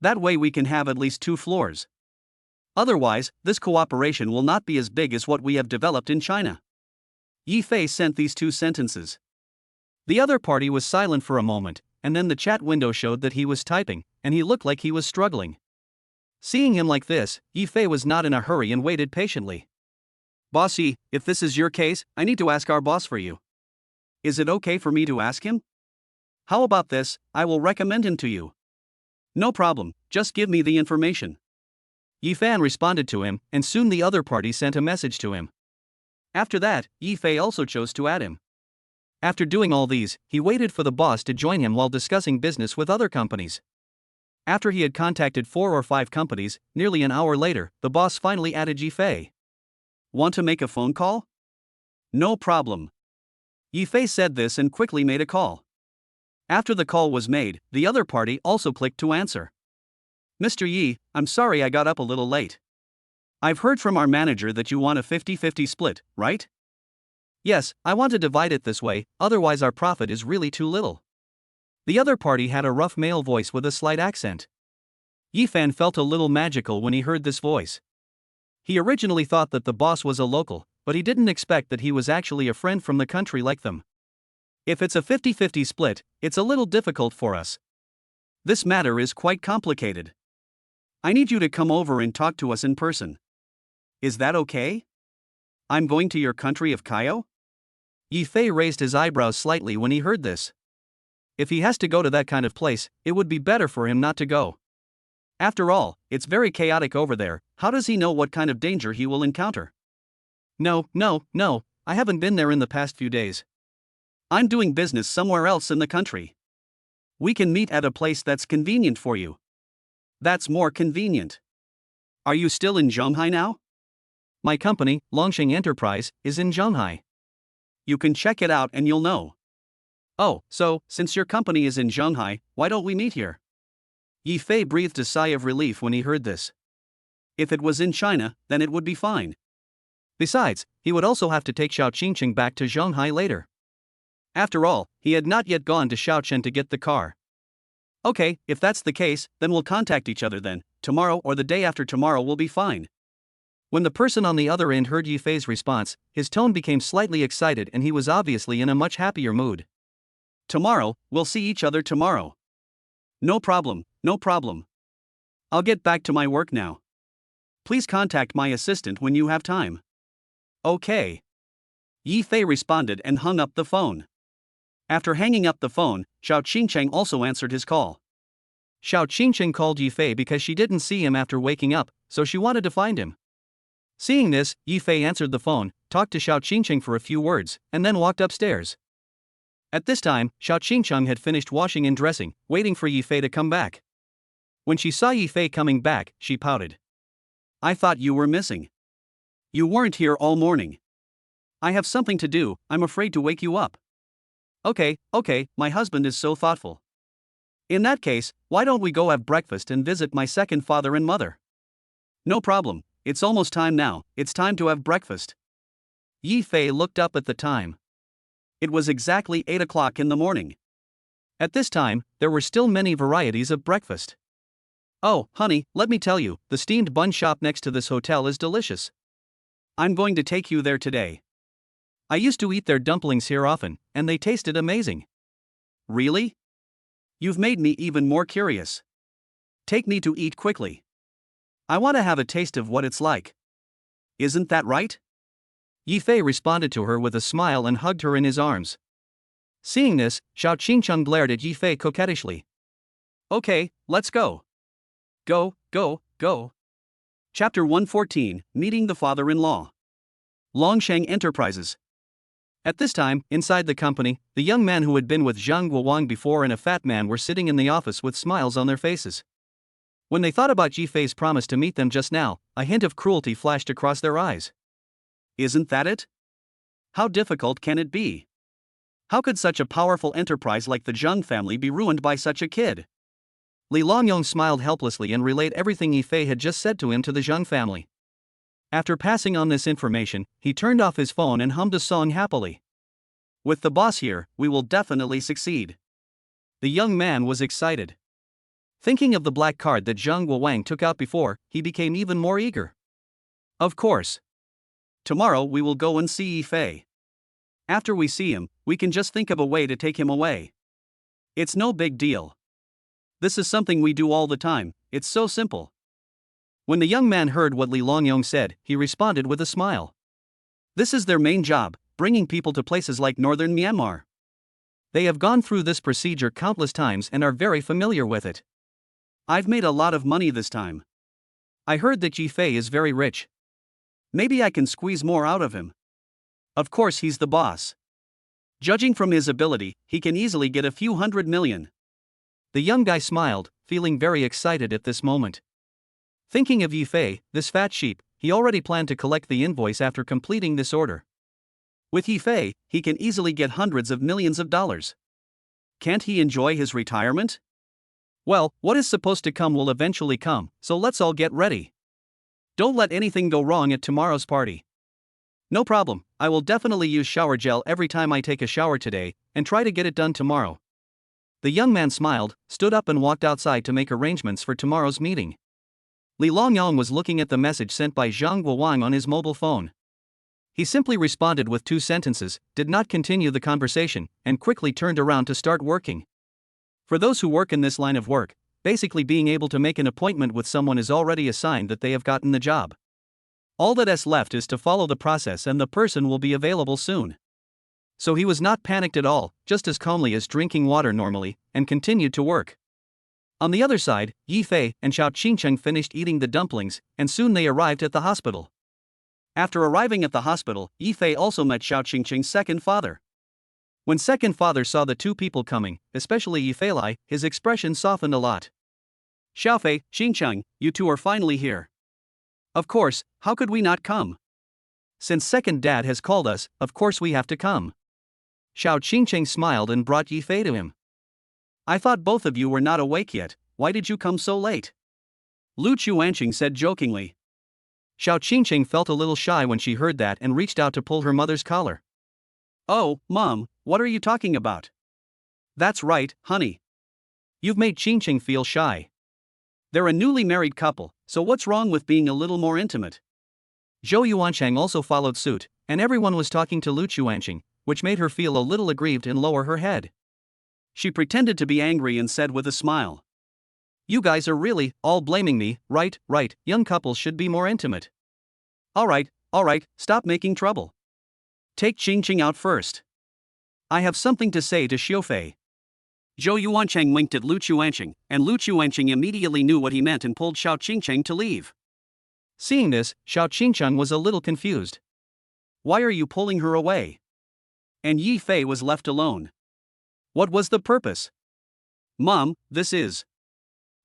That way we can have at least 2 floors. Otherwise, this cooperation will not be as big as what we have developed in China. Yifei sent these 2 sentences. The other party was silent for a moment, and then the chat window showed that he was typing, and he looked like he was struggling. Seeing him like this, Yifei was not in a hurry and waited patiently. Bossy, if this is your case, I need to ask our boss for you. Is it okay for me to ask him? How about this, I will recommend him to you. No problem, just give me the information. Yifan responded to him, and soon the other party sent a message to him. After that, Yifei also chose to add him. After doing all these, he waited for the boss to join him while discussing business with other companies. After he had contacted 4 or 5 companies, nearly an hour later, the boss finally added Yifei. Want to make a phone call? No problem. Yifei said this and quickly made a call. After the call was made, the other party also clicked to answer. Mr. Yi, I'm sorry I got up a little late. I've heard from our manager that you want a 50-50 split, right? Yes, I want to divide it this way, otherwise our profit is really too little. The other party had a rough male voice with a slight accent. Yifan felt a little magical when he heard this voice. He originally thought that the boss was a local, but he didn't expect that he was actually a friend from the country like them. If it's a 50-50 split, it's a little difficult for us. This matter is quite complicated. I need you to come over and talk to us in person. Is that okay? I'm going to your country of Kaio? Yifei raised his eyebrows slightly when he heard this. If he has to go to that kind of place, it would be better for him not to go. After all, it's very chaotic over there, how does he know what kind of danger he will encounter? No, I haven't been there in the past few days. I'm doing business somewhere else in the country. We can meet at a place that's convenient for you. That's more convenient. Are you still in Zhonghai now? My company, Longsheng Enterprise, is in Zhonghai. You can check it out and you'll know. Oh, so, since your company is in Zhonghai, why don't we meet here? Yifei breathed a sigh of relief when he heard this. If it was in China, then it would be fine. Besides, he would also have to take Xiao Qingqing back to Zhonghai later. After all, he had not yet gone to Shaochen to get the car. Okay, if that's the case, then we'll contact each other then, tomorrow or the day after tomorrow will be fine. When the person on the other end heard Yifei's response, his tone became slightly excited and he was obviously in a much happier mood. Tomorrow, we'll see each other tomorrow. No problem. I'll get back to my work now. Please contact my assistant when you have time. Okay. Yifei responded and hung up the phone. After hanging up the phone, Xiao Qingcheng also answered his call. Xiao Qingcheng called Yifei because she didn't see him after waking up, so she wanted to find him. Seeing this, Yifei answered the phone, talked to Xiao Qingcheng for a few words, and then walked upstairs. At this time, Xiao Qingcheng had finished washing and dressing, waiting for Yifei to come back. When she saw Yifei coming back, she pouted. I thought you were missing. You weren't here all morning. I have something to do, I'm afraid to wake you up. Okay, my husband is so thoughtful. In that case, why don't we go have breakfast and visit my second father and mother? No problem, it's almost time now, it's time to have breakfast. Yifei looked up at the time. It was exactly 8 o'clock in the morning. At this time, there were still many varieties of breakfast. Oh, honey, let me tell you, the steamed bun shop next to this hotel is delicious. I'm going to take you there today. I used to eat their dumplings here often, and they tasted amazing. Really? You've made me even more curious. Take me to eat quickly. I want to have a taste of what it's like. Isn't that right? Yifei responded to her with a smile and hugged her in his arms. Seeing this, Xiao Qingcheng glared at Yifei coquettishly. Okay, let's go. Go. Chapter 114, Meeting the Father-in-Law. Longsheng Enterprises. At this time, inside the company, the young man who had been with Zhang Guowang before and a fat man were sitting in the office with smiles on their faces. When they thought about Yifei's promise to meet them just now, a hint of cruelty flashed across their eyes. Isn't that it? How difficult can it be? How could such a powerful enterprise like the Zhang family be ruined by such a kid? Li Longyong smiled helplessly and relayed everything Yifei had just said to him to the Zhang family. After passing on this information, he turned off his phone and hummed a song happily. With the boss here, we will definitely succeed. The young man was excited. Thinking of the black card that Zhang Guowang took out before, he became even more eager. Of course. Tomorrow we will go and see Yifei. After we see him, we can just think of a way to take him away. It's no big deal. This is something we do all the time, it's so simple. When the young man heard what Li Longyong said, he responded with a smile. This is their main job, bringing people to places like northern Myanmar. They have gone through this procedure countless times and are very familiar with it. I've made a lot of money this time. I heard that Yifei is very rich. Maybe I can squeeze more out of him. Of course he's the boss. Judging from his ability, he can easily get a few $100 million. The young guy smiled, feeling very excited at this moment. Thinking of Yifei, this fat sheep, he already planned to collect the invoice after completing this order. With Yifei, he can easily get hundreds of millions of dollars. Can't he enjoy his retirement? Well, what is supposed to come will eventually come, so let's all get ready. Don't let anything go wrong at tomorrow's party. No problem, I will definitely use shower gel every time I take a shower today, and try to get it done tomorrow. The young man smiled, stood up and walked outside to make arrangements for tomorrow's meeting. Li Longyong was looking at the message sent by Zhang Guowang on his mobile phone. He simply responded with 2 sentences, did not continue the conversation, and quickly turned around to start working. For those who work in this line of work, basically being able to make an appointment with someone is already a sign that they have gotten the job. All that is left is to follow the process and the person will be available soon. So he was not panicked at all, just as calmly as drinking water normally, and continued to work. On the other side, Yifei and Xiao Qingcheng finished eating the dumplings, and soon they arrived at the hospital. After arriving at the hospital, Yifei also met Xiao Qingcheng's second father. When second father saw the 2 people coming, especially Yifei, his expression softened a lot. Xiaofei, Qingcheng, you 2 are finally here. Of course, how could we not come? Since second dad has called us, of course we have to come. Xiao Qingcheng smiled and brought Yifei to him. I thought both of you were not awake yet, why did you come so late? Lu Chuanqing said jokingly. Xiao Qingcheng felt a little shy when she heard that and reached out to pull her mother's collar. Oh, Mom, what are you talking about? That's right, honey. You've made Qingcheng feel shy. They're a newly married couple, so what's wrong with being a little more intimate? Zhou Yuancheng also followed suit, and everyone was talking to Lu Chuanqing, which made her feel a little aggrieved and lower her head. She pretended to be angry and said with a smile. You guys are really all blaming me, right, young couples should be more intimate. Alright, stop making trouble. Take Qingcheng out first. I have something to say to Xiaofei. Zhou Yuancheng winked at Lu Chuanqing, and Lu Chuanqing immediately knew what he meant and pulled Xiao Qingcheng to leave. Seeing this, Xiao Qingcheng was a little confused. Why are you pulling her away? And Yifei was left alone. What was the purpose? Mom, this is.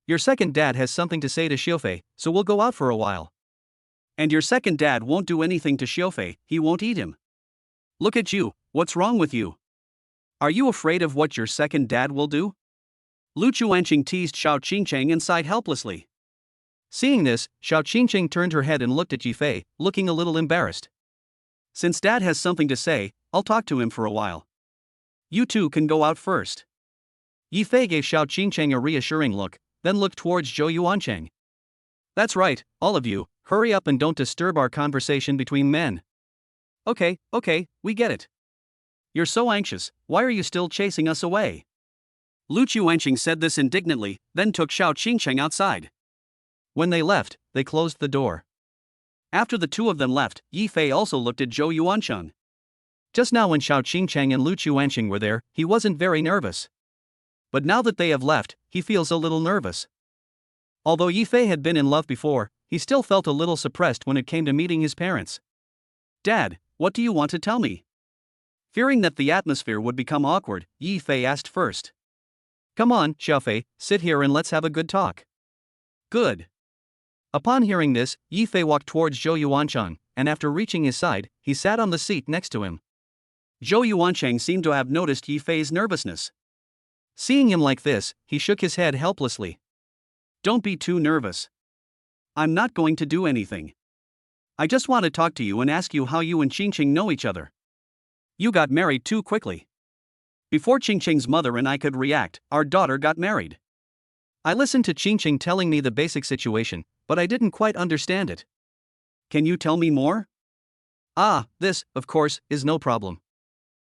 Your second dad has something to say to Xiaofei, so we'll go out for a while. And your second dad won't do anything to Xiaofei, he won't eat him. Look at you, what's wrong with you? Are you afraid of what your second dad will do? Lu Chuanqing teased Xiao Qingcheng and sighed helplessly. Seeing this, Xiao Qingcheng turned her head and looked at Yifei, looking a little embarrassed. Since dad has something to say, I'll talk to him for a while. You 2 can go out first. Yifei gave Xiao Qingcheng a reassuring look, then looked towards Zhou Yuancheng. That's right, all of you, hurry up and don't disturb our conversation between men. Okay, we get it. You're so anxious, why are you still chasing us away? Lu Chuanqing said this indignantly, then took Xiao Qingcheng outside. When they left, they closed the door. After the 2 of them left, Yifei also looked at Zhou Yuancheng. Just now when Xiao Qingcheng and Lu Chuanqing were there, he wasn't very nervous. But now that they have left, he feels a little nervous. Although Yifei had been in love before, he still felt a little suppressed when it came to meeting his parents. Dad, what do you want to tell me? Fearing that the atmosphere would become awkward, Yi Fei asked first. Come on, Xiaofei, sit here and let's have a good talk. Good. Upon hearing this, Yi Fei walked towards Zhou Yuanchang, and after reaching his side, he sat on the seat next to him. Zhou Yuanchang seemed to have noticed Yi Fei's nervousness. Seeing him like this, he shook his head helplessly. Don't be too nervous. I'm not going to do anything. I just want to talk to you and ask you how you and Qingqing know each other. You got married too quickly. Before Qingqing's mother and I could react, our daughter got married. I listened to Qingqing telling me the basic situation, but I didn't quite understand it. Can you tell me more? This, of course, is no problem.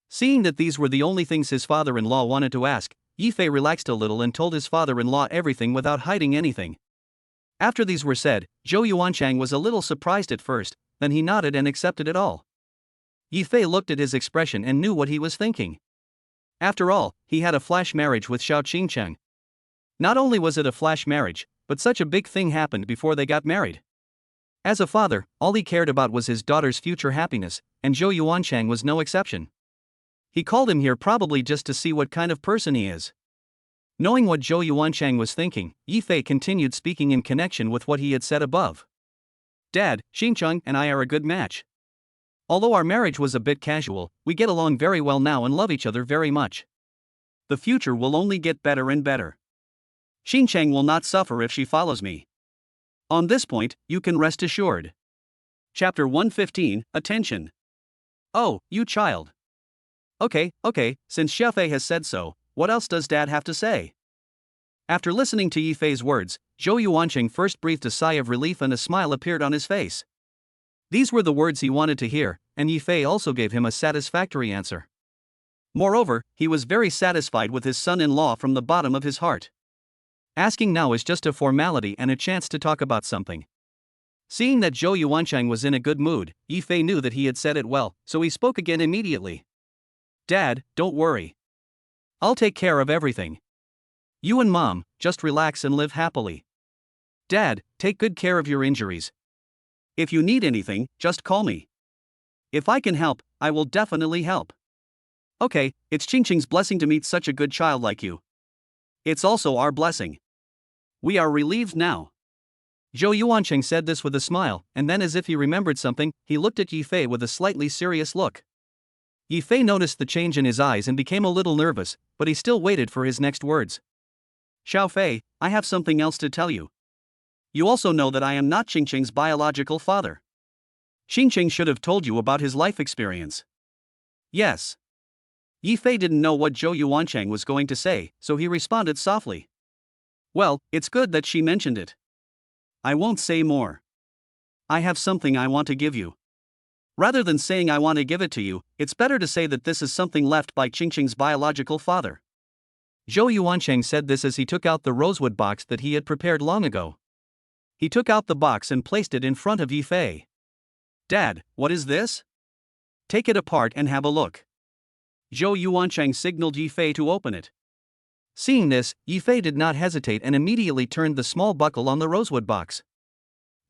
Seeing that these were the only things his father-in-law wanted to ask, Yi Fei relaxed a little and told his father-in-law everything without hiding anything. After these were said, Zhou Yuanchang was a little surprised at first, then he nodded and accepted it all. Yi Fei looked at his expression and knew what he was thinking. After all, he had a flash marriage with Xiao Qingcheng. Not only was it a flash marriage, but such a big thing happened before they got married. As a father, all he cared about was his daughter's future happiness, and Zhou Yuanchang was no exception. He called him here probably just to see what kind of person he is. Knowing what Zhou Yuanchang was thinking, Yi Fei continued speaking in connection with what he had said above. Dad, Qingcheng and I are a good match. Although our marriage was a bit casual, we get along very well now and love each other very much. The future will only get better and better. Qingcheng will not suffer if she follows me. On this point, you can rest assured. Chapter 115, Attention. Oh, you child. Okay, since Xiaofei has said so, what else does Dad have to say? After listening to Yi Fei's words, Zhou Yuancheng first breathed a sigh of relief and a smile appeared on his face. These were the words he wanted to hear, and Yi Fei also gave him a satisfactory answer. Moreover, he was very satisfied with his son-in-law from the bottom of his heart. Asking now is just a formality and a chance to talk about something. Seeing that Zhou Yuanchang was in a good mood, Yi Fei knew that he had said it well, so he spoke again immediately. Dad, don't worry. I'll take care of everything. You and Mom, just relax and live happily. Dad, take good care of your injuries. If you need anything, just call me. If I can help, I will definitely help. Okay, it's Qingqing's blessing to meet such a good child like you. It's also our blessing. We are relieved now. Zhou Yuancheng said this with a smile, and then as if he remembered something, he looked at Yi Fei with a slightly serious look. Yi Fei noticed the change in his eyes and became a little nervous, but he still waited for his next words. Xiaofei, I have something else to tell you. You also know that I am not Qingqing's biological father. Qingqing should have told you about his life experience. Yes. Yi Fei didn't know what Zhou Yuancheng was going to say, so he responded softly. Well, it's good that she mentioned it. I won't say more. I have something I want to give you. Rather than saying I want to give it to you, it's better to say that this is something left by Qingqing's biological father. Zhou Yuancheng said this as he took out the rosewood box that he had prepared long ago. He took out the box and placed it in front of Yi Fei. Dad, what is this? Take it apart and have a look. Zhou Yuancheng signaled Yi Fei to open it. Seeing this, Yi Fei did not hesitate and immediately turned the small buckle on the rosewood box.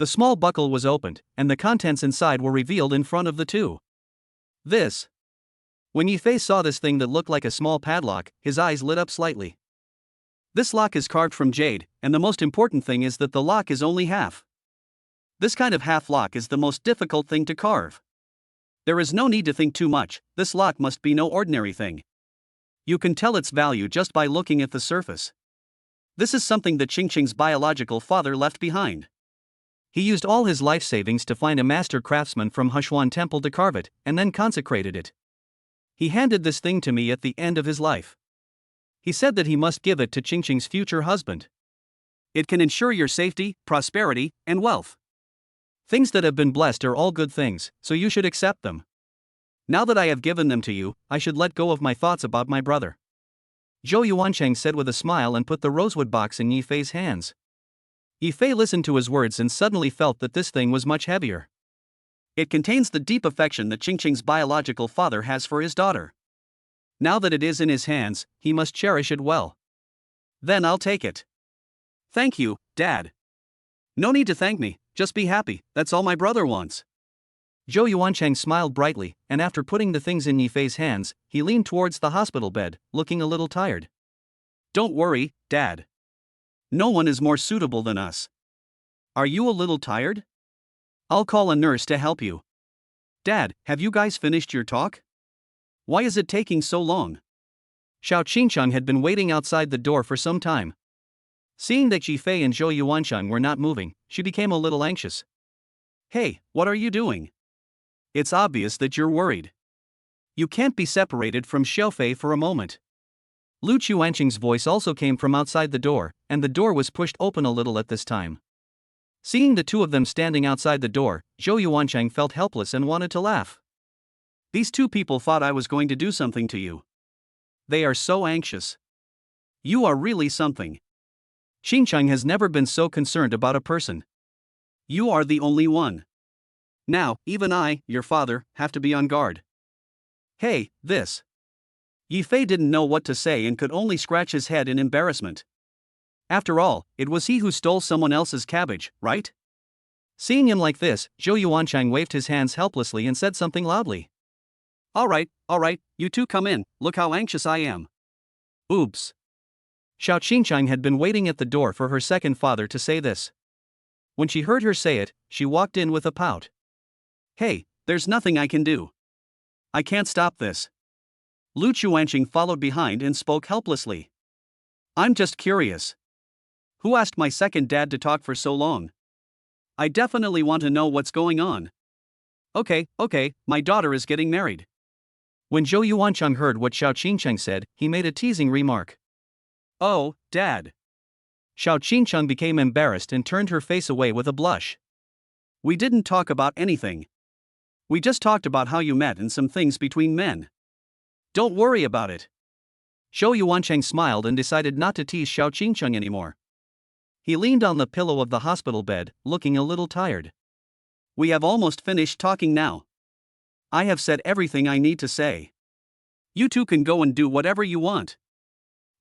The small buckle was opened, and the contents inside were revealed in front of the two. This. When Yi Fei saw this thing that looked like a small padlock, his eyes lit up slightly. This lock is carved from jade, and the most important thing is that the lock is only half. This kind of half lock is the most difficult thing to carve. There is no need to think too much, this lock must be no ordinary thing. You can tell its value just by looking at the surface. This is something that Qingqing's biological father left behind. He used all his life savings to find a master craftsman from Hushuan Temple to carve it, and then consecrated it. He handed this thing to me at the end of his life. He said that he must give it to Qingqing's future husband. It can ensure your safety, prosperity, and wealth. Things that have been blessed are all good things, so you should accept them. Now that I have given them to you, I should let go of my thoughts about my brother. Zhou Yuancheng said with a smile and put the rosewood box in Yi Fei's hands. Yi Fei listened to his words and suddenly felt that this thing was much heavier. It contains the deep affection that Qingqing's biological father has for his daughter. Now that it is in his hands, he must cherish it well. Then I'll take it. Thank you, Dad. No need to thank me, just be happy, that's all my brother wants. Zhou Yuancheng smiled brightly, and after putting the things in Yifei's hands, he leaned towards the hospital bed, looking a little tired. Don't worry, Dad. No one is more suitable than us. Are you a little tired? I'll call a nurse to help you. Dad, have you guys finished your talk? Why is it taking so long? Xiao Qingchang had been waiting outside the door for some time. Seeing that Yifei and Zhou Yuancheng were not moving, she became a little anxious. Hey, what are you doing? It's obvious that you're worried. You can't be separated from Xiaofei for a moment. Lu Chuanqing's voice also came from outside the door, and the door was pushed open a little at this time. Seeing the two of them standing outside the door, Zhou Yuancheng felt helpless and wanted to laugh. These two people thought I was going to do something to you. They are so anxious. You are really something. Qingcheng has never been so concerned about a person. You are the only one. Now, even I, your father, have to be on guard. Hey, this. Yifei didn't know what to say and could only scratch his head in embarrassment. After all, it was he who stole someone else's cabbage, right? Seeing him like this, Zhou Yuancheng waved his hands helplessly and said something loudly. All right, you two come in, look how anxious I am. Oops. Xiao Qingcheng had been waiting at the door for her second father to say this. When she heard her say it, she walked in with a pout. Hey, there's nothing I can do. I can't stop this. Lu Chuanqing followed behind and spoke helplessly. I'm just curious. Who asked my second dad to talk for so long? I definitely want to know what's going on. Okay, my daughter is getting married. When Zhou Yuancheng heard what Xiao Qingcheng said, he made a teasing remark. Oh, Dad. Xiao Qingcheng became embarrassed and turned her face away with a blush. We didn't talk about anything. We just talked about how you met and some things between men. Don't worry about it. Zhou Yuancheng smiled and decided not to tease Xiao Qingcheng anymore. He leaned on the pillow of the hospital bed, looking a little tired. We have almost finished talking now. I have said everything I need to say. You two can go and do whatever you want.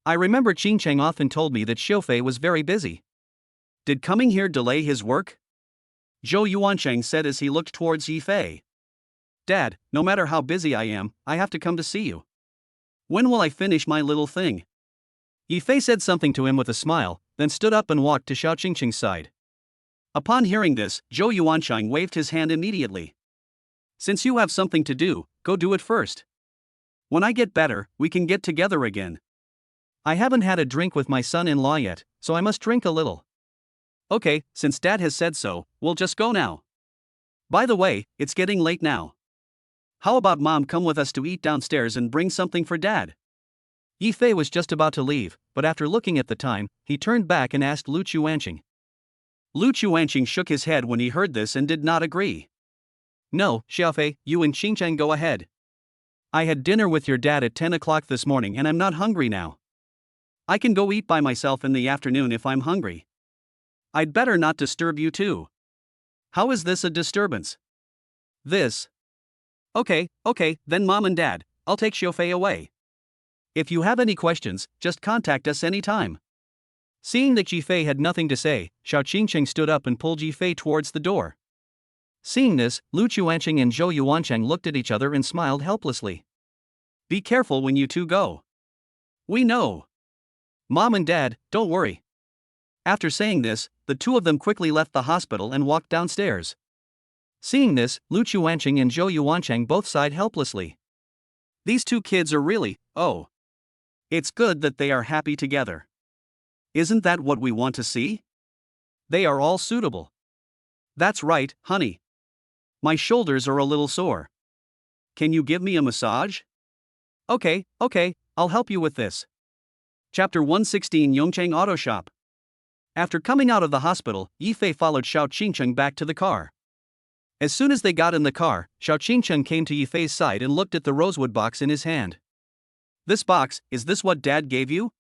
I remember Qingcheng often told me that Xiaofei was very busy. Did coming here delay his work? Zhou Yuancheng said as he looked towards Yifei. Dad, no matter how busy I am, I have to come to see you. When will I finish my little thing? Yifei said something to him with a smile, then stood up and walked to Xiao Qingcheng's side. Upon hearing this, Zhou Yuancheng waved his hand immediately. Since you have something to do, go do it first. When I get better, we can get together again. I haven't had a drink with my son-in-law yet, so I must drink a little. Okay, since Dad has said so, we'll just go now. By the way, it's getting late now. How about Mom come with us to eat downstairs and bring something for Dad? Yifei was just about to leave, but after looking at the time, he turned back and asked Lu Chuanqing. Lu Chuanqing shook his head when he heard this and did not agree. No, Xiaofei, you and Qingcheng go ahead. I had dinner with your dad at 10 o'clock this morning and I'm not hungry now. I can go eat by myself in the afternoon if I'm hungry. I'd better not disturb you too. How is this a disturbance? This. Okay, then Mom and Dad, I'll take Xiaofei away. If you have any questions, just contact us anytime. Seeing that Yifei had nothing to say, Xiao Qingcheng stood up and pulled Yifei towards the door. Seeing this, Lu Chuanqing and Zhou Yuancheng looked at each other and smiled helplessly. Be careful when you two go. We know. Mom and Dad, don't worry. After saying this, the two of them quickly left the hospital and walked downstairs. Seeing this, Lu Chuanqing and Zhou Yuancheng both sighed helplessly. These two kids are really, it's good that they are happy together. Isn't that what we want to see? They are all suitable. That's right, honey. My shoulders are a little sore. Can you give me a massage? Okay, I'll help you with this. Chapter 116 Yongcheng Auto Shop. After coming out of the hospital, Yifei followed Xiao Qingcheng back to the car. As soon as they got in the car, Xiao Qingcheng came to Yifei's side and looked at the rosewood box in his hand. This box, is this what Dad gave you?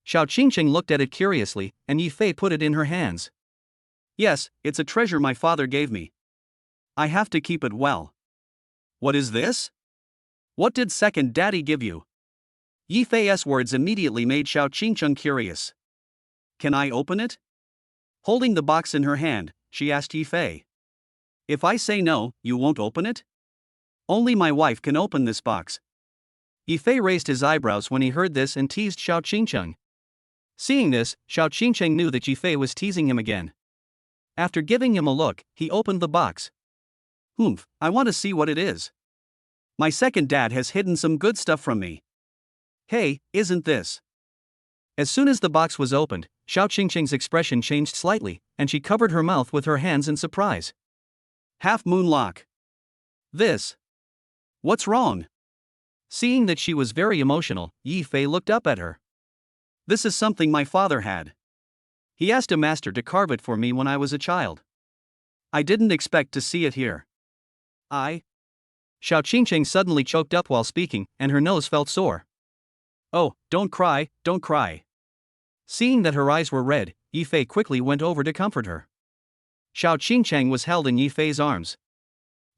Xiao Qingcheng looked at it curiously, and Yifei put it in her hands. Yes, it's a treasure my father gave me. I have to keep it well. What is this? What did second daddy give you? Yifei's words immediately made Xiao Qingcheng curious. Can I open it? Holding the box in her hand, she asked Yifei. If I say no, you won't open it? Only my wife can open this box. Yifei raised his eyebrows when he heard this and teased Xiao Qingcheng. Seeing this, Xiao Qingcheng knew that Yifei was teasing him again. After giving him a look, he opened the box. Humph, I want to see what it is. My second dad has hidden some good stuff from me. Hey, isn't this? As soon as the box was opened, Xiao Qingcheng's expression changed slightly, and she covered her mouth with her hands in surprise. Half moon lock. This. What's wrong? Seeing that she was very emotional, Yifei looked up at her. This is something my father had. He asked a master to carve it for me when I was a child. I didn't expect to see it here. Xiao Qingcheng suddenly choked up while speaking, and her nose felt sore. Oh, don't cry, don't cry. Seeing that her eyes were red, Yifei quickly went over to comfort her. Xiao Qingcheng was held in Yifei's arms.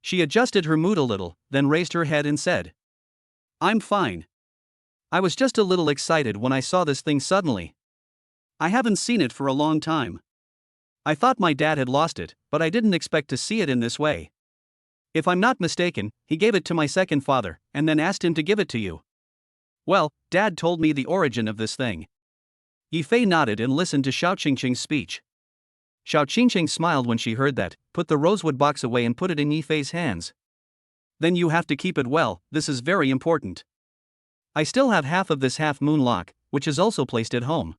She adjusted her mood a little, then raised her head and said, I'm fine. I was just a little excited when I saw this thing suddenly. I haven't seen it for a long time. I thought my dad had lost it, but I didn't expect to see it in this way. If I'm not mistaken, he gave it to my second father, and then asked him to give it to you. Well, Dad told me the origin of this thing. Yifei nodded and listened to Xiao Qingcheng's speech. Xiao Qingcheng smiled when she heard that, put the rosewood box away and put it in Yifei's hands. Then you have to keep it well, this is very important. I still have half of this half moon lock, which is also placed at home.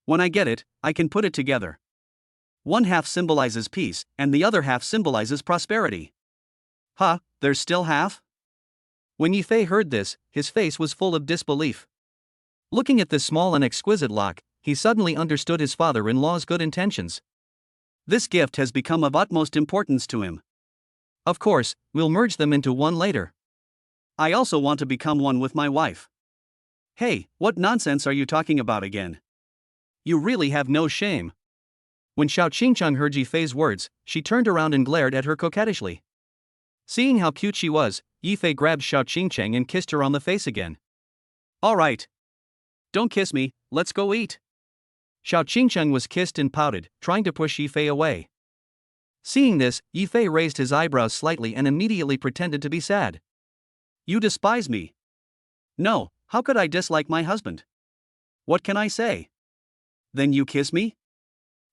When I get it, I can put it together. One half symbolizes peace, and the other half symbolizes prosperity. Huh, there's still half? When Yifei heard this, his face was full of disbelief. Looking at this small and exquisite lock, he suddenly understood his father-in-law's good intentions. This gift has become of utmost importance to him. Of course, we'll merge them into one later. I also want to become one with my wife. Hey, what nonsense are you talking about again? You really have no shame. When Xiao Qingcheng heard Yifei's words, she turned around and glared at her coquettishly. Seeing how cute she was, Yifei grabbed Xiao Qingcheng and kissed her on the face again. All right. Don't kiss me, let's go eat. Xiao Qingcheng was kissed and pouted, trying to push Yifei away. Seeing this, Yifei raised his eyebrows slightly and immediately pretended to be sad. You despise me. No, how could I dislike my husband? What can I say? Then you kiss me?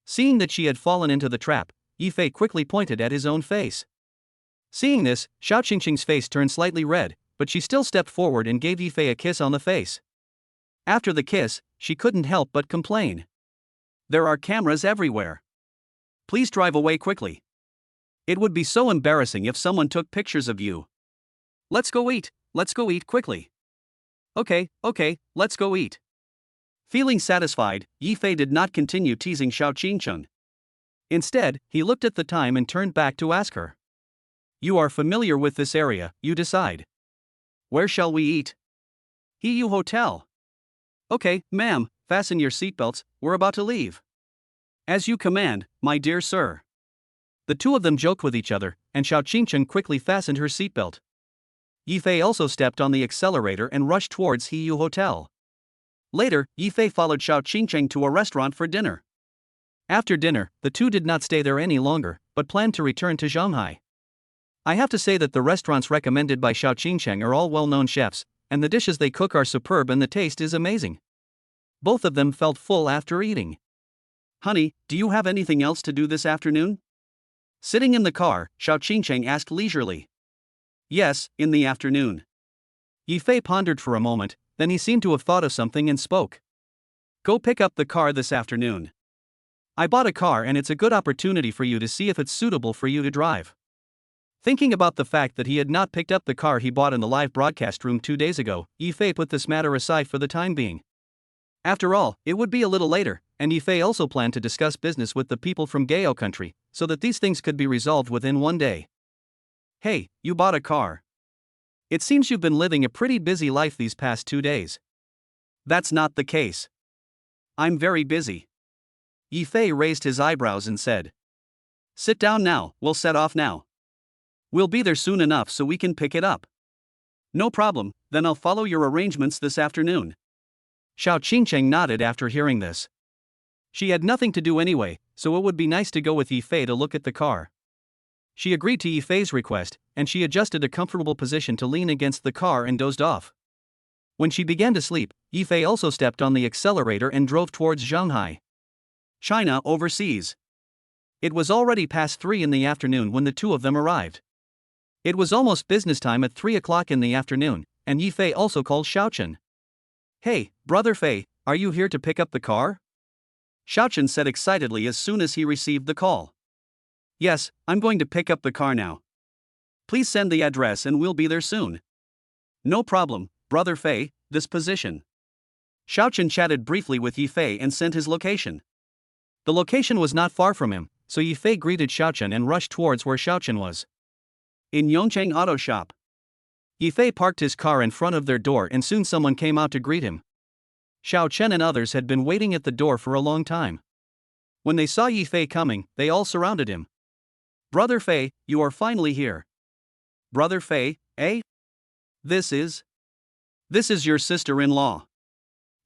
Seeing that she had fallen into the trap, Yifei quickly pointed at his own face. Seeing this, Xiao Qingcheng's face turned slightly red, but she still stepped forward and gave Yifei a kiss on the face. After the kiss, she couldn't help but complain. There are cameras everywhere. Please drive away quickly. It would be so embarrassing if someone took pictures of you. Let's go eat quickly. Okay, let's go eat. Feeling satisfied, Yifei did not continue teasing Xiao Qingcheng. Instead, he looked at the time and turned back to ask her. You are familiar with this area, you decide. Where shall we eat? Hiyu Hotel. Okay, ma'am, fasten your seatbelts, we're about to leave. As you command, my dear sir. The two of them joked with each other, and Xiao Qingcheng quickly fastened her seatbelt. Yifei also stepped on the accelerator and rushed towards Hiyu Hotel. Later, Yifei followed Xiao Qingcheng to a restaurant for dinner. After dinner, the two did not stay there any longer, but planned to return to Shanghai. I have to say that the restaurants recommended by Xiao Qingcheng are all well-known chefs, and the dishes they cook are superb and the taste is amazing. Both of them felt full after eating. Honey, do you have anything else to do this afternoon? Sitting in the car, Xiao Qingcheng asked leisurely. Yes, in the afternoon. Yifei pondered for a moment, then he seemed to have thought of something and spoke. Go pick up the car this afternoon. I bought a car and it's a good opportunity for you to see if it's suitable for you to drive. Thinking about the fact that he had not picked up the car he bought in the live broadcast room 2 days ago, Yifei put this matter aside for the time being. After all, it would be a little later, and Yifei also planned to discuss business with the people from Gao country, so that these things could be resolved within one day. Hey, you bought a car. It seems you've been living a pretty busy life these past 2 days. That's not the case. I'm very busy. Yifei raised his eyebrows and said. Sit down now, we'll set off now. We'll be there soon enough so we can pick it up. No problem, then I'll follow your arrangements this afternoon. Xiao Qingcheng nodded after hearing this. She had nothing to do anyway, so it would be nice to go with Yifei to look at the car. She agreed to Yifei's request, and she adjusted a comfortable position to lean against the car and dozed off. When she began to sleep, Yifei also stepped on the accelerator and drove towards Shanghai, China, overseas. It was already past 3 in the afternoon when the two of them arrived. It was almost business time at 3 o'clock in the afternoon, and Yifei also called Xiaochen. "Hey, brother Fei, are you here to pick up the car?" Xiaochen said excitedly as soon as he received the call. "Yes, I'm going to pick up the car now. Please send the address and we'll be there soon." "No problem, brother Fei, this position." Xiaochen chatted briefly with Yifei and sent his location. The location was not far from him, so Yifei greeted Xiaochen and rushed towards where Xiaochen was. In Yongcheng Auto Shop. Yifei parked his car in front of their door and soon someone came out to greet him. Xiaochen and others had been waiting at the door for a long time. When they saw Yifei coming, they all surrounded him. "Brother Fei, you are finally here." "Brother Fei, eh? This is your sister-in-law."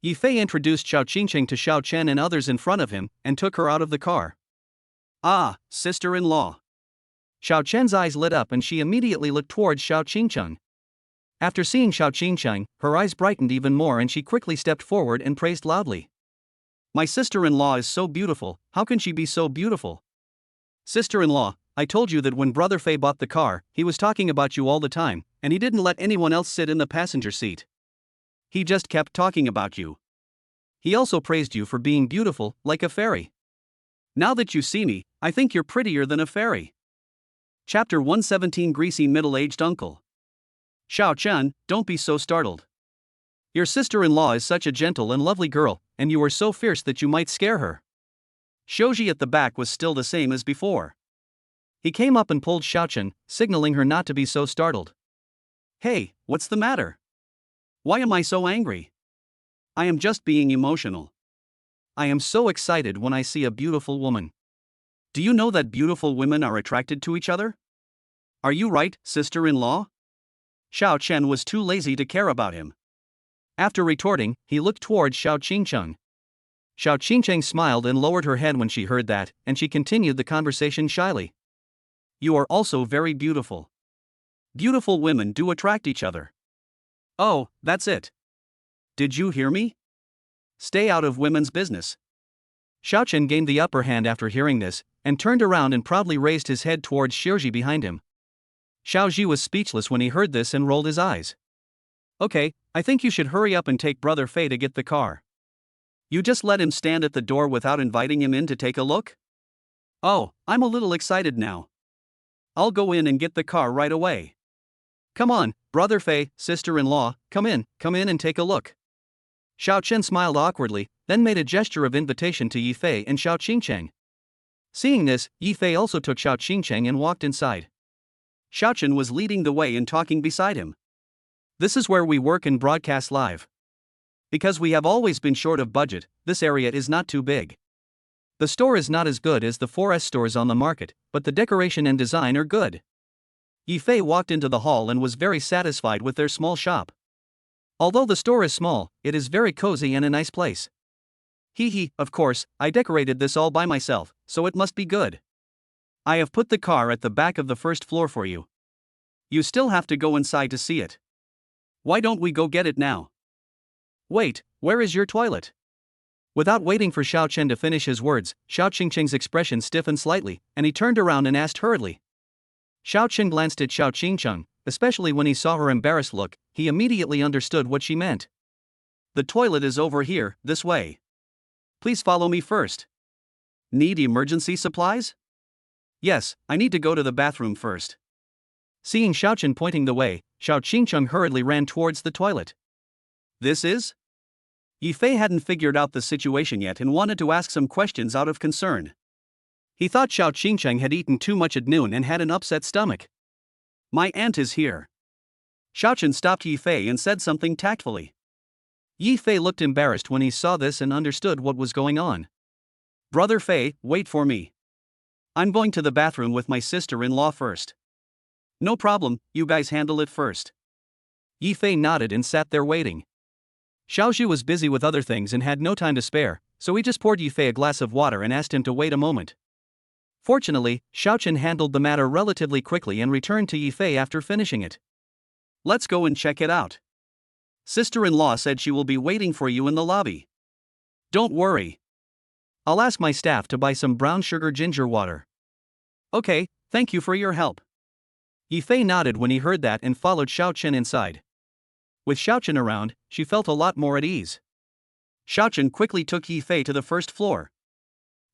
Yifei introduced Xiao Qingqing to Xiaochen and others in front of him and took her out of the car. "Ah, sister-in-law." Xiaochen's eyes lit up and she immediately looked towards Xiao Qingqing. After seeing Xiao Qingqing, her eyes brightened even more and she quickly stepped forward and praised loudly. "My sister-in-law is so beautiful, how can she be so beautiful?" "Sister-in-law, I told you that when Brother Fei bought the car, he was talking about you all the time, and he didn't let anyone else sit in the passenger seat. He just kept talking about you. He also praised you for being beautiful, like a fairy. Now that you see me, I think you're prettier than a fairy." Chapter 117. Greasy Middle-Aged Uncle. "Xiaochen, don't be so startled. Your sister-in-law is such a gentle and lovely girl, and you are so fierce that you might scare her." Shoji at the back was still the same as before. He came up and pulled Xiaochen, signaling her not to be so startled. "Hey, what's the matter? Why am I so angry? I am just being emotional. I am so excited when I see a beautiful woman. Do you know that beautiful women are attracted to each other? Are you right, sister-in-law?" Xiaochen was too lazy to care about him. After retorting, he looked towards Xiao Qingqing. Xiao Qingqing smiled and lowered her head when she heard that, and she continued the conversation shyly. "You are also very beautiful. Beautiful women do attract each other." "Oh, that's it. Did you hear me? Stay out of women's business." Xiaochen gained the upper hand after hearing this, and turned around and proudly raised his head towards Xiaoji behind him. Xiaoji was speechless when he heard this and rolled his eyes. "Okay, I think you should hurry up and take Brother Fei to get the car. You just let him stand at the door without inviting him in to take a look?" "Oh, I'm a little excited now. I'll go in and get the car right away. Come on, Brother Fei, sister-in-law, come in and take a look." Xiaochen smiled awkwardly, then made a gesture of invitation to Yifei and Xiao Qingqing. Seeing this, Yifei also took Xiao Qingqing and walked inside. Xiaochen was leading the way and talking beside him. "This is where we work and broadcast live. Because we have always been short of budget, this area is not too big. The store is not as good as the 4S stores on the market, but the decoration and design are good." Yifei walked into the hall and was very satisfied with their small shop. Although the store is small, it is very cozy and a nice place. "Hee, of course, I decorated this all by myself, so it must be good. I have put the car at the back of the first floor for you. You still have to go inside to see it. Why don't we go get it now?" "Wait, where is your toilet?" Without waiting for Xiaochen to finish his words, Xiao Qingqing's expression stiffened slightly, and he turned around and asked hurriedly. Xiaochen glanced at Xiao Qingqing, especially when he saw her embarrassed look. He immediately understood what she meant. "The toilet is over here, this way. Please follow me first." "Need emergency supplies?" "Yes, I need to go to the bathroom first." Seeing Xiaochen pointing the way, Xiao Qingqing hurriedly ran towards the toilet. "This is?" Yifei hadn't figured out the situation yet and wanted to ask some questions out of concern. He thought Xiao Qingqing had eaten too much at noon and had an upset stomach. "My aunt is here." Xiaochen stopped Yifei and said something tactfully. Yifei looked embarrassed when he saw this and understood what was going on. "Brother Fei, wait for me. I'm going to the bathroom with my sister-in-law first." "No problem, you guys handle it first." Yifei nodded and sat there waiting. Xiaoxu was busy with other things and had no time to spare, so he just poured Yifei a glass of water and asked him to wait a moment. Fortunately, Xiaochen handled the matter relatively quickly and returned to Yifei after finishing it. Let's go and check it out. Sister-in-law said she will be waiting for you in the lobby. Don't worry. I'll ask my staff to buy some brown sugar ginger water. Okay, thank you for your help. Yifei nodded when he heard that and followed Xiaochen inside. With Xiaochen around, she felt a lot more at ease. Xiaochen quickly took Yifei to the first floor.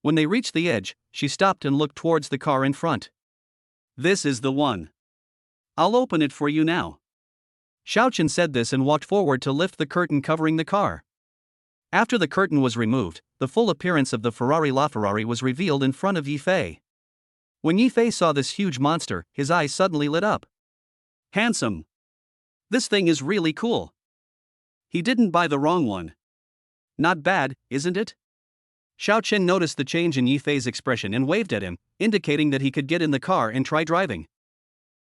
When they reached the edge, she stopped and looked towards the car in front. This is the one. I'll open it for you now. Xiaochen said this and walked forward to lift the curtain covering the car. After the curtain was removed, the full appearance of the Ferrari LaFerrari was revealed in front of Yifei. When Yifei saw this huge monster, his eyes suddenly lit up. Handsome. This thing is really cool. He didn't buy the wrong one. Not bad, isn't it? Xiaochen noticed the change in Yifei's expression and waved at him, indicating that he could get in the car and try driving.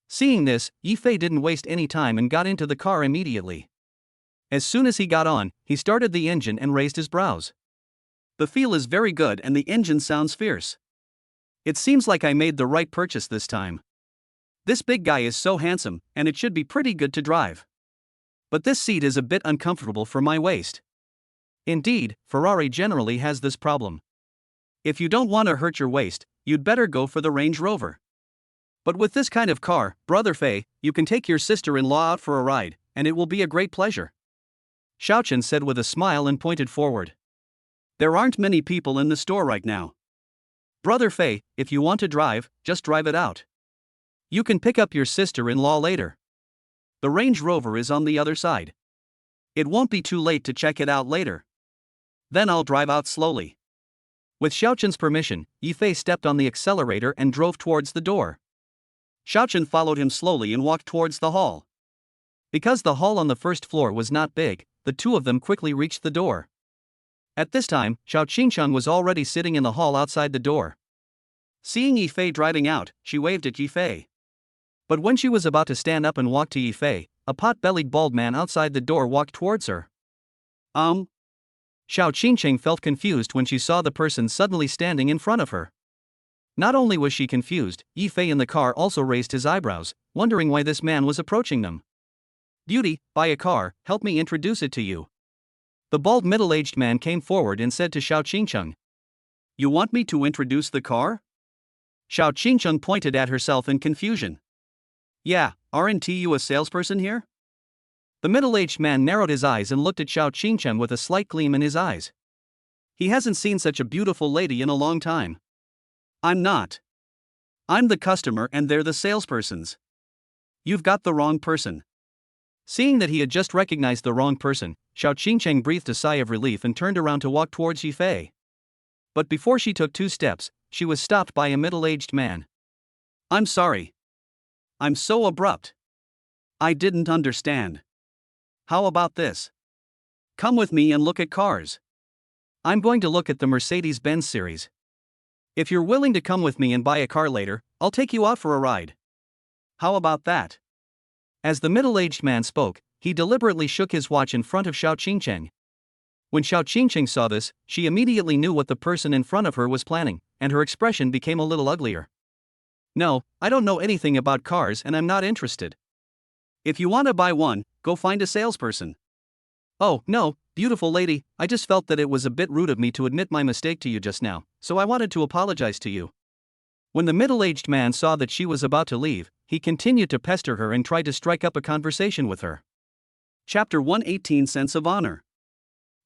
Seeing this, Yifei didn't waste any time and got into the car immediately. As soon as he got on, he started the engine and raised his brows. The feel is very good and the engine sounds fierce. It seems like I made the right purchase this time. This big guy is so handsome, and it should be pretty good to drive. But this seat is a bit uncomfortable for my waist. Indeed, Ferrari generally has this problem. If you don't want to hurt your waist, you'd better go for the Range Rover. But with this kind of car, Brother Fei, you can take your sister-in-law out for a ride, and it will be a great pleasure. Xiaochen said with a smile and pointed forward. There aren't many people in the store right now. Brother Fei, if you want to drive, just drive it out. You can pick up your sister-in-law later. The Range Rover is on the other side. It won't be too late to check it out later. Then I'll drive out slowly. With Xiaochen's permission, Yifei stepped on the accelerator and drove towards the door. Xiaochen followed him slowly and walked towards the hall. Because the hall on the first floor was not big, the two of them quickly reached the door. At this time, Xiao Qingcheng was already sitting in the hall outside the door. Seeing Yifei driving out, she waved at Yifei. But when she was about to stand up and walk to Yifei, a pot-bellied bald man outside the door walked towards her. Xiao Qingcheng felt confused when she saw the person suddenly standing in front of her. Not only was she confused, Yifei in the car also raised his eyebrows, wondering why this man was approaching them. Beauty, buy a car, help me introduce it to you. The bald middle-aged man came forward and said to Xiao Qingcheng. You want me to introduce the car? Xiao Qingcheng pointed at herself in confusion. Yeah, aren't you a salesperson here? The middle-aged man narrowed his eyes and looked at Xiao Qingcheng with a slight gleam in his eyes. He hasn't seen such a beautiful lady in a long time. I'm not. I'm the customer and they're the salespersons. You've got the wrong person. Seeing that he had just recognized the wrong person, Xiao Qingcheng breathed a sigh of relief and turned around to walk towards Yifei. But before she took 2 steps, she was stopped by a middle-aged man. I'm sorry. I'm so abrupt. I didn't understand. How about this? Come with me and look at cars. I'm going to look at the Mercedes-Benz series. If you're willing to come with me and buy a car later, I'll take you out for a ride. How about that? As the middle-aged man spoke, he deliberately shook his watch in front of Xiao Qingcheng. When Xiao Qingcheng saw this, she immediately knew what the person in front of her was planning, and her expression became a little uglier. No, I don't know anything about cars and I'm not interested. If you want to buy one, go find a salesperson. Oh, no, beautiful lady, I just felt that it was a bit rude of me to admit my mistake to you just now, so I wanted to apologize to you. When the middle-aged man saw that she was about to leave, he continued to pester her and tried to strike up a conversation with her. Chapter 118 Sense of Honor.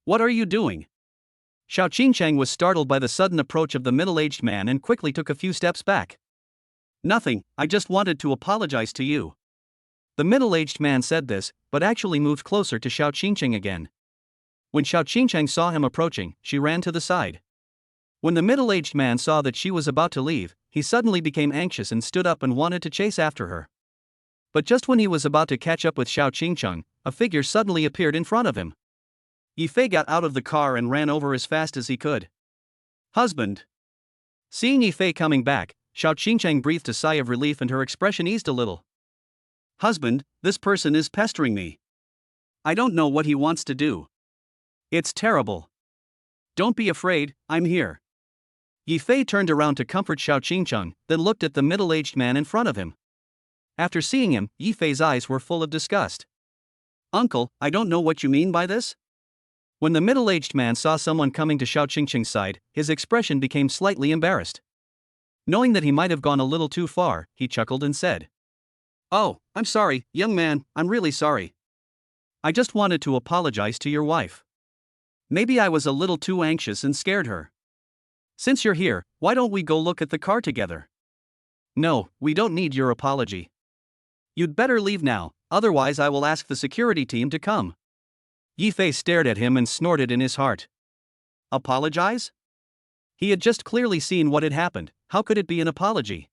What are you doing? Xiao Qingcheng was startled by the sudden approach of the middle-aged man and quickly took a few steps back. Nothing, I just wanted to apologize to you. The middle-aged man said this, but actually moved closer to Xiao Qingcheng again. When Xiao Qingcheng saw him approaching, she ran to the side. When the middle-aged man saw that she was about to leave, he suddenly became anxious and stood up and wanted to chase after her. But just when he was about to catch up with Xiao Qingcheng, a figure suddenly appeared in front of him. Yifei got out of the car and ran over as fast as he could. Husband. Seeing Yifei coming back, Xiao Qingcheng breathed a sigh of relief and her expression eased a little. Husband, this person is pestering me. I don't know what he wants to do. It's terrible. Don't be afraid, I'm here. Yifei turned around to comfort Xiao Qingcheng, then looked at the middle-aged man in front of him. After seeing him, Yifei's eyes were full of disgust. Uncle, I don't know what you mean by this? When the middle-aged man saw someone coming to Xiao Qingcheng's side, his expression became slightly embarrassed. Knowing that he might have gone a little too far, he chuckled and said, "Oh, I'm sorry, young man, I'm really sorry. I just wanted to apologize to your wife. Maybe I was a little too anxious and scared her. Since you're here, why don't we go look at the car together?" No, we don't need your apology. You'd better leave now, otherwise I will ask the security team to come. Yifei stared at him and snorted in his heart. Apologize? He had just clearly seen what had happened, how could it be an apology?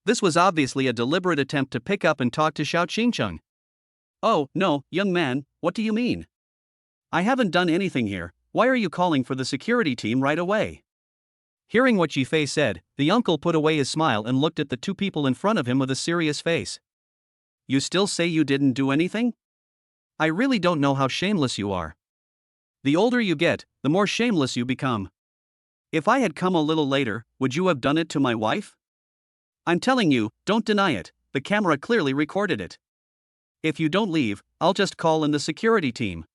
This was obviously a deliberate attempt to pick up and talk to Xiao Qingcheng. "Oh, no, young man, what do you mean? I haven't done anything here, why are you calling for the security team right away?" Hearing what Yifei said, the uncle put away his smile and looked at the two people in front of him with a serious face. You still say you didn't do anything? I really don't know how shameless you are. The older you get, the more shameless you become. If I had come a little later, would you have done it to my wife? I'm telling you, don't deny it, the camera clearly recorded it. If you don't leave, I'll just call in the security team.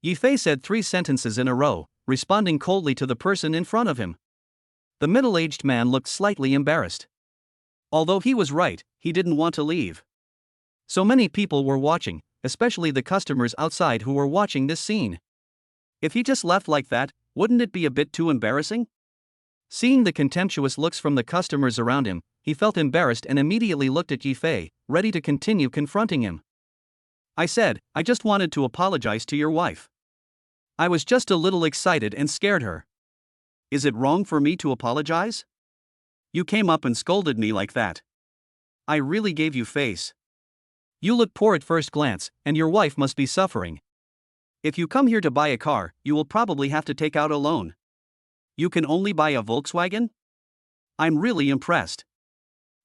Yifei said 3 sentences in a row, responding coldly to the person in front of him. The middle-aged man looked slightly embarrassed. Although he was right, he didn't want to leave. So many people were watching, especially the customers outside who were watching this scene. If he just left like that, wouldn't it be a bit too embarrassing? Seeing the contemptuous looks from the customers around him, he felt embarrassed and immediately looked at Yifei, ready to continue confronting him. I said, I just wanted to apologize to your wife. I was just a little excited and scared her. Is it wrong for me to apologize? You came up and scolded me like that. I really gave you face. You look poor at first glance, and your wife must be suffering. If you come here to buy a car, you will probably have to take out a loan. You can only buy a Volkswagen? I'm really impressed.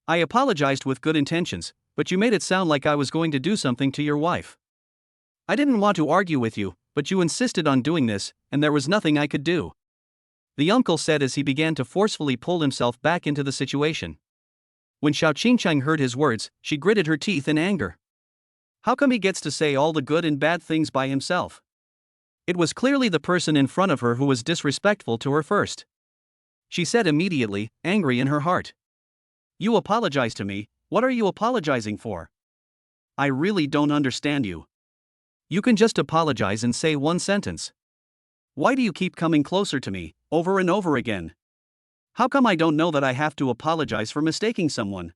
I apologized with good intentions, but you made it sound like I was going to do something to your wife. I didn't want to argue with you, but you insisted on doing this, and there was nothing I could do. The uncle said as he began to forcefully pull himself back into the situation. When Xiao Qingcheng heard his words, she gritted her teeth in anger. How come he gets to say all the good and bad things by himself? It was clearly the person in front of her who was disrespectful to her first. She said immediately, angry in her heart. You apologize to me, what are you apologizing for? I really don't understand you. You can just apologize and say one sentence. Why do you keep coming closer to me, over and over again? How come I don't know that I have to apologize for mistaking someone?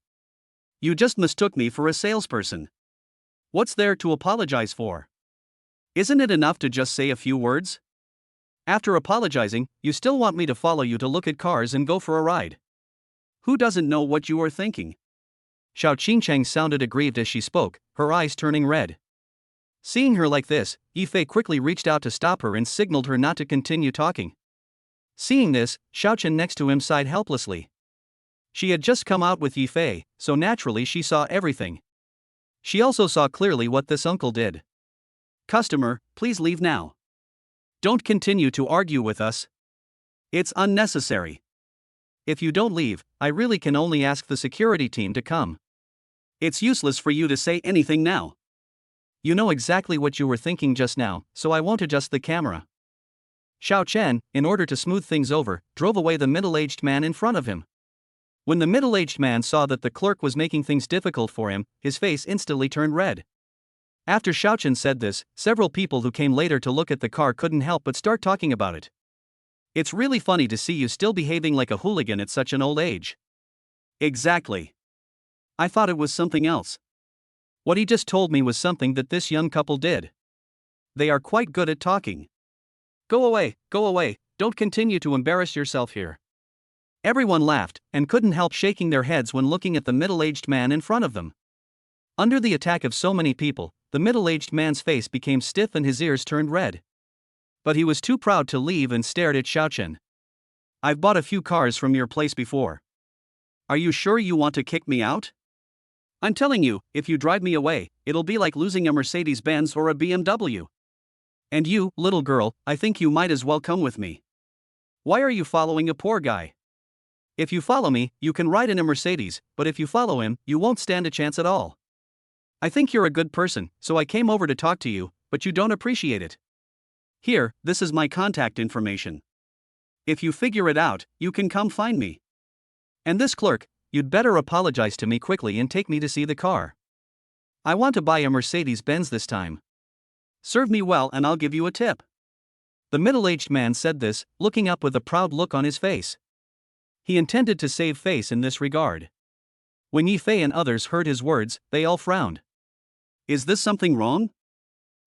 You just mistook me for a salesperson. What's there to apologize for? Isn't it enough to just say a few words? After apologizing, you still want me to follow you to look at cars and go for a ride. Who doesn't know what you are thinking? Xiao Qingcheng sounded aggrieved as she spoke, her eyes turning red. Seeing her like this, Yifei quickly reached out to stop her and signaled her not to continue talking. Seeing this, Xiaochen next to him sighed helplessly. She had just come out with Yifei, so naturally she saw everything. She also saw clearly what this uncle did. Customer, please leave now. Don't continue to argue with us. It's unnecessary. If you don't leave, I really can only ask the security team to come. It's useless for you to say anything now. You know exactly what you were thinking just now, so I won't adjust the camera. Xiao Chen, in order to smooth things over, drove away the middle-aged man in front of him. When the middle-aged man saw that the clerk was making things difficult for him, his face instantly turned red. After Xiao Chen said this, several people who came later to look at the car couldn't help but start talking about it. It's really funny to see you still behaving like a hooligan at such an old age. Exactly. I thought it was something else. What he just told me was something that this young couple did. They are quite good at talking. Go away, don't continue to embarrass yourself here. Everyone laughed, and couldn't help shaking their heads when looking at the middle-aged man in front of them. Under the attack of so many people, the middle-aged man's face became stiff and his ears turned red. But he was too proud to leave and stared at Xiaochen. I've bought a few cars from your place before. Are you sure you want to kick me out? I'm telling you, if you drive me away, it'll be like losing a Mercedes-Benz or a BMW. And you, little girl, I think you might as well come with me. Why are you following a poor guy? If you follow me, you can ride in a Mercedes, but if you follow him, you won't stand a chance at all. I think you're a good person, so I came over to talk to you, but you don't appreciate it. Here, this is my contact information. If you figure it out, you can come find me. And this clerk, you'd better apologize to me quickly and take me to see the car. I want to buy a Mercedes-Benz this time. Serve me well and I'll give you a tip. The middle-aged man said this, looking up with a proud look on his face. He intended to save face in this regard. When Yi Fei and others heard his words, they all frowned. Is this something wrong?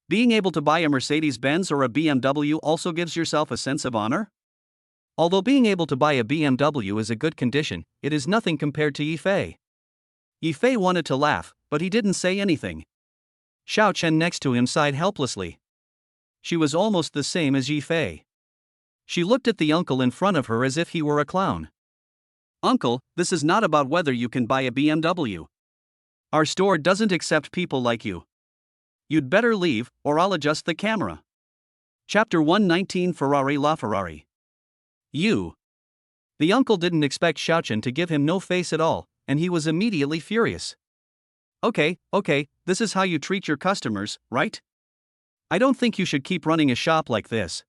Being able to buy a Mercedes-Benz or a BMW also gives yourself a sense of honor? Although being able to buy a BMW is a good condition, it is nothing compared to Yi Fei. Yi Fei wanted to laugh, but he didn't say anything. Xiao Chen next to him sighed helplessly. She was almost the same as Yi Fei. She looked at the uncle in front of her as if he were a clown. Uncle, this is not about whether you can buy a BMW. Our store doesn't accept people like you. You'd better leave, or I'll adjust the camera. Chapter 119 Ferrari LaFerrari. You. The uncle didn't expect Xiao Chen to give him no face at all, and he was immediately furious. Okay, this is how you treat your customers, right? I don't think you should keep running a shop like this.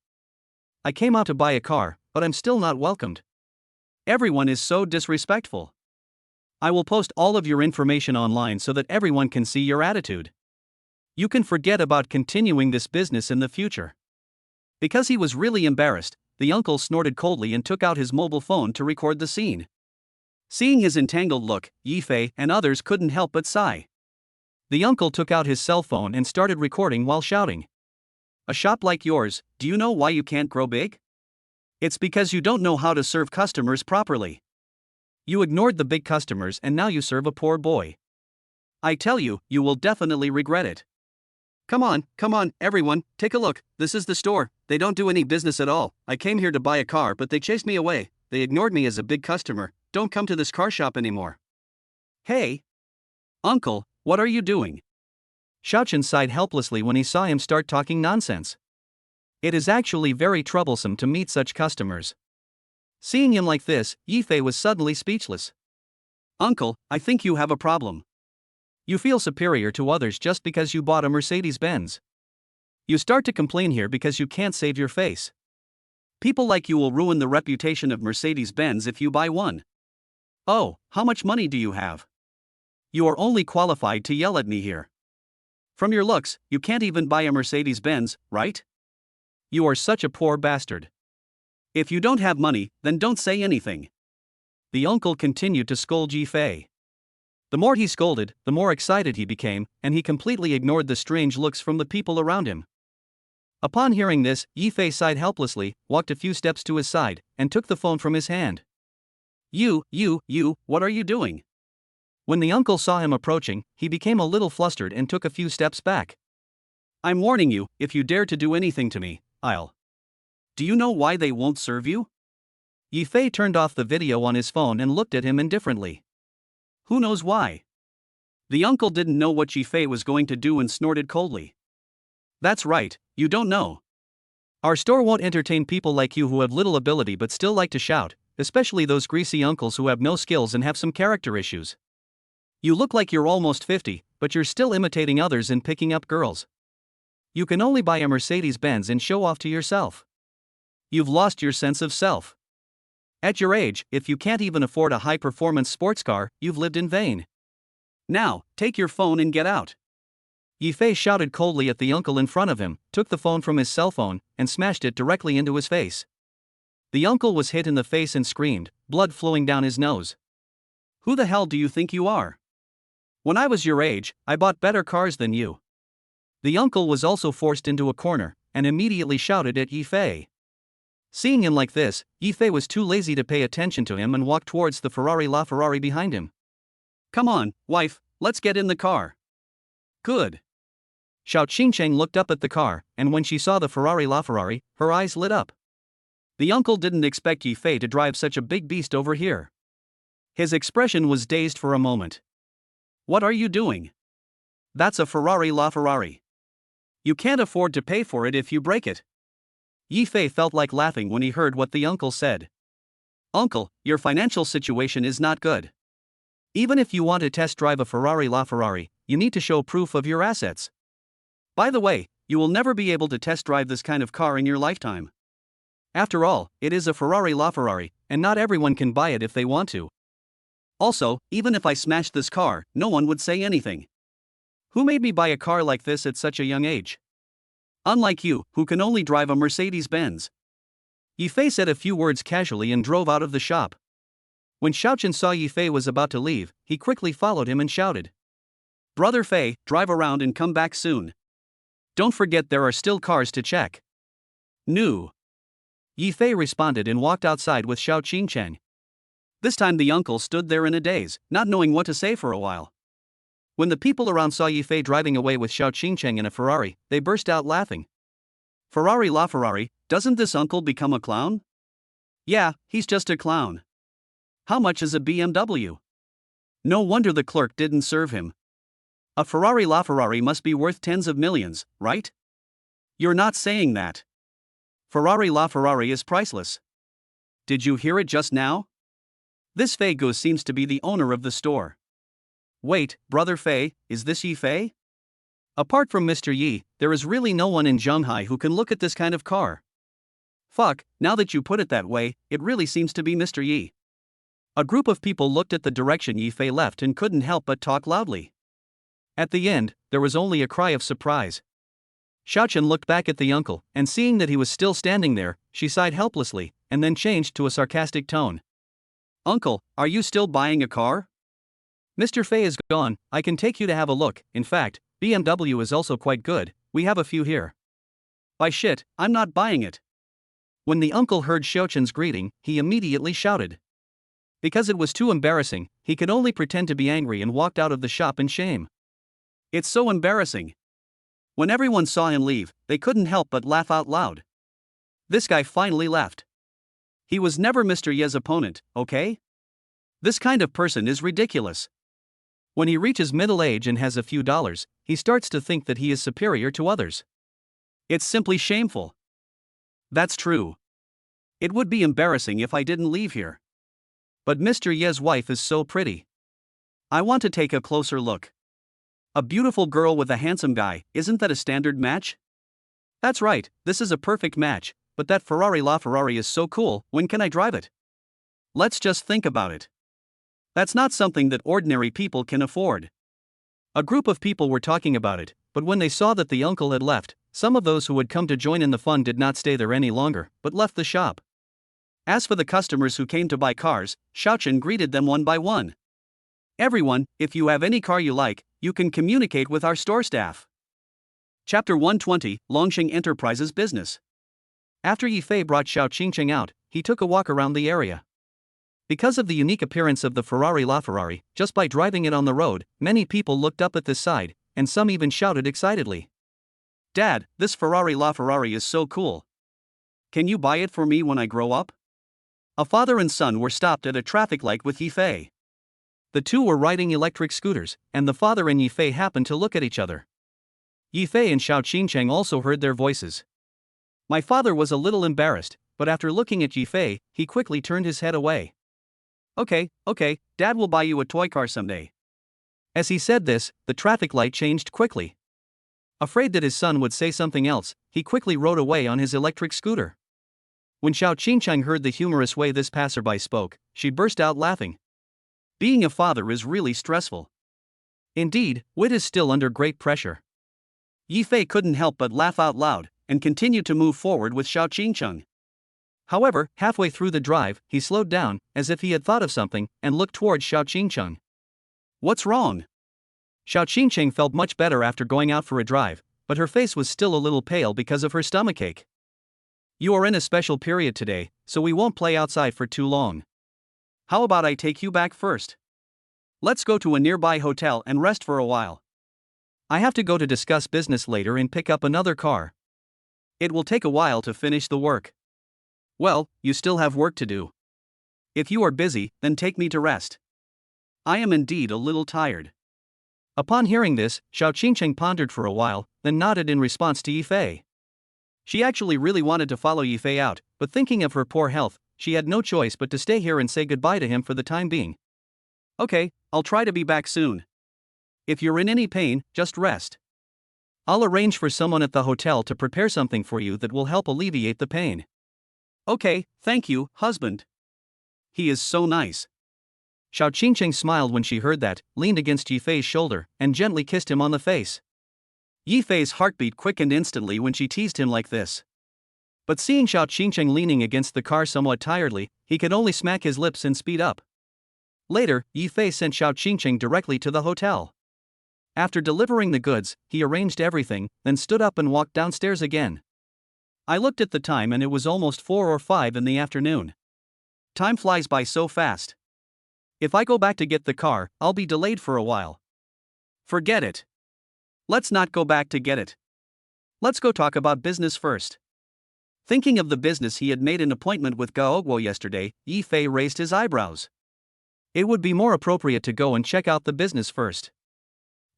I came out to buy a car, but I'm still not welcomed. Everyone is so disrespectful. I will post all of your information online so that everyone can see your attitude. You can forget about continuing this business in the future. Because he was really embarrassed, the uncle snorted coldly and took out his mobile phone to record the scene. Seeing his entangled look, Yi Fei and others couldn't help but sigh. The uncle took out his cell phone and started recording while shouting. A shop like yours, do you know why you can't grow big? It's because you don't know how to serve customers properly. You ignored the big customers and now you serve a poor boy. I tell you, you will definitely regret it. Come on, everyone, take a look, this is the store, they don't do any business at all. I came here to buy a car but they chased me away, they ignored me as a big customer, don't come to this car shop anymore. Hey! Uncle, what are you doing? Xiao Chen sighed helplessly when he saw him start talking nonsense. It is actually very troublesome to meet such customers. Seeing him like this, Yi Fei was suddenly speechless. Uncle, I think you have a problem. You feel superior to others just because you bought a Mercedes-Benz. You start to complain here because you can't save your face. People like you will ruin the reputation of Mercedes-Benz if you buy one. Oh, how much money do you have? You are only qualified to yell at me here. From your looks, you can't even buy a Mercedes-Benz, right? You are such a poor bastard. If you don't have money, then don't say anything. The uncle continued to scold Yi Fei. The more he scolded, the more excited he became, and he completely ignored the strange looks from the people around him. Upon hearing this, Yi Fei sighed helplessly, walked a few steps to his side, and took the phone from his hand. You, what are you doing? When the uncle saw him approaching, he became a little flustered and took a few steps back. I'm warning you, if you dare to do anything to me, I'll. Do you know why they won't serve you? Yi Fei turned off the video on his phone and looked at him indifferently. Who knows why? The uncle didn't know what Yi Fei was going to do and snorted coldly. That's right, you don't know. Our store won't entertain people like you who have little ability but still like to shout, especially those greasy uncles who have no skills and have some character issues. You look like you're almost 50, but you're still imitating others and picking up girls. You can only buy a Mercedes-Benz and show off to yourself. You've lost your sense of self. At your age, if you can't even afford a high-performance sports car, you've lived in vain. Now, take your phone and get out. Yi Fei shouted coldly at the uncle in front of him, took the phone from his cell phone, and smashed it directly into his face. The uncle was hit in the face and screamed, blood flowing down his nose. Who the hell do you think you are? When I was your age, I bought better cars than you. The uncle was also forced into a corner, and immediately shouted at Yi Fei. Seeing him like this, Yi Fei was too lazy to pay attention to him and walked towards the Ferrari LaFerrari behind him. Come on, wife, let's get in the car. Good. Xiao Qingcheng looked up at the car, and when she saw the Ferrari LaFerrari, her eyes lit up. The uncle didn't expect Yi Fei to drive such a big beast over here. His expression was dazed for a moment. What are you doing? That's a Ferrari LaFerrari. You can't afford to pay for it if you break it. Yi Fei felt like laughing when he heard what the uncle said. Uncle, your financial situation is not good. Even if you want to test drive a Ferrari LaFerrari, you need to show proof of your assets. By the way, you will never be able to test drive this kind of car in your lifetime. After all, it is a Ferrari LaFerrari, and not everyone can buy it if they want to. Also, even if I smashed this car, no one would say anything. Who made me buy a car like this at such a young age? Unlike you, who can only drive a Mercedes-Benz. Yifei said a few words casually and drove out of the shop. When Xiaochen saw Yifei was about to leave, he quickly followed him and shouted, Brother Fei, drive around and come back soon. Don't forget there are still cars to check. No. Yifei responded and walked outside with Xiao Qingcheng. This time the uncle stood there in a daze, not knowing what to say for a while. When the people around saw Yifei driving away with Xiao Qingcheng in a Ferrari, they burst out laughing. Ferrari LaFerrari, doesn't this uncle become a clown? Yeah, he's just a clown. How much is a BMW? No wonder the clerk didn't serve him. A Ferrari LaFerrari must be worth tens of millions, right? You're not saying that. Ferrari LaFerrari is priceless. Did you hear it just now? This Fei Gu seems to be the owner of the store. Wait, Brother Fei, is this Yifei? Apart from Mr. Yi, there is really no one in Shanghai who can look at this kind of car. Fuck, now that you put it that way, it really seems to be Mr. Yi. A group of people looked at the direction Yifei left and couldn't help but talk loudly. At the end, there was only a cry of surprise. Xiaochen looked back at the uncle, and seeing that he was still standing there, she sighed helplessly, and then changed to a sarcastic tone. Uncle, are you still buying a car? Mr. Fei is gone, I can take you to have a look. In fact, BMW is also quite good, we have a few here. By shit, I'm not buying it. When the uncle heard Xiaochen's greeting, he immediately shouted. Because it was too embarrassing, he could only pretend to be angry and walked out of the shop in shame. It's so embarrassing. When everyone saw him leave, they couldn't help but laugh out loud. This guy finally left. He was never Mr. Ye's opponent, okay? This kind of person is ridiculous. When he reaches middle age and has a few dollars, he starts to think that he is superior to others. It's simply shameful. That's true. It would be embarrassing if I didn't leave here. But Mr. Ye's wife is so pretty. I want to take a closer look. A beautiful girl with a handsome guy, isn't that a standard match? That's right, this is a perfect match, but that Ferrari LaFerrari is so cool, when can I drive it? Let's just think about it. That's not something that ordinary people can afford. A group of people were talking about it, but when they saw that the uncle had left, some of those who had come to join in the fun did not stay there any longer, but left the shop. As for the customers who came to buy cars, Xiaochen greeted them one by one. Everyone, if you have any car you like, you can communicate with our store staff. Chapter 120, Longxing Enterprises Business. After Yifei brought Xiao Qingcheng out, he took a walk around the area. Because of the unique appearance of the Ferrari LaFerrari, just by driving it on the road, many people looked up at this side, and some even shouted excitedly. Dad, this Ferrari LaFerrari is so cool. Can you buy it for me when I grow up? A father and son were stopped at a traffic light with Yifei. The two were riding electric scooters, and the father and Yifei happened to look at each other. Yifei and Xiao Qingcheng also heard their voices. My father was a little embarrassed, but after looking at Yifei, he quickly turned his head away. Okay, Dad will buy you a toy car someday. As he said this, the traffic light changed quickly. Afraid that his son would say something else, he quickly rode away on his electric scooter. When Xiao Qingcheng heard the humorous way this passerby spoke, she burst out laughing. Being a father is really stressful. Indeed, wit is still under great pressure. Yifei couldn't help but laugh out loud, and continued to move forward with Xiao Qingcheng. However, halfway through the drive, he slowed down, as if he had thought of something, and looked towards Xiao Qingcheng. What's wrong? Xiao Qingcheng felt much better after going out for a drive, but her face was still a little pale because of her stomachache. You are in a special period today, so we won't play outside for too long. How about I take you back first? Let's go to a nearby hotel and rest for a while. I have to go to discuss business later and pick up another car. It will take a while to finish the work. Well, you still have work to do. If you are busy, then take me to rest. I am indeed a little tired. Upon hearing this, Xiao Qingcheng pondered for a while, then nodded in response to Yifei. She actually really wanted to follow Yifei out, but thinking of her poor health, she had no choice but to stay here and say goodbye to him for the time being. Okay, I'll try to be back soon. If you're in any pain, just rest. I'll arrange for someone at the hotel to prepare something for you that will help alleviate the pain. Okay, thank you, husband. He is so nice. Xiao Qingqing smiled when she heard that, leaned against Yifei's shoulder, and gently kissed him on the face. Yifei's heartbeat quickened instantly when she teased him like this. But seeing Xiao Qingqing leaning against the car somewhat tiredly, he could only smack his lips and speed up. Later, Yifei sent Xiao Qingqing directly to the hotel. After delivering the goods, he arranged everything, then stood up and walked downstairs again. I looked at the time and it was almost 4 or 5 in the afternoon. Time flies by so fast. If I go back to get the car, I'll be delayed for a while. Forget it. Let's not go back to get it. Let's go talk about business first. Thinking of the business he had made an appointment with Gaoguo yesterday, Yifei raised his eyebrows. It would be more appropriate to go and check out the business first.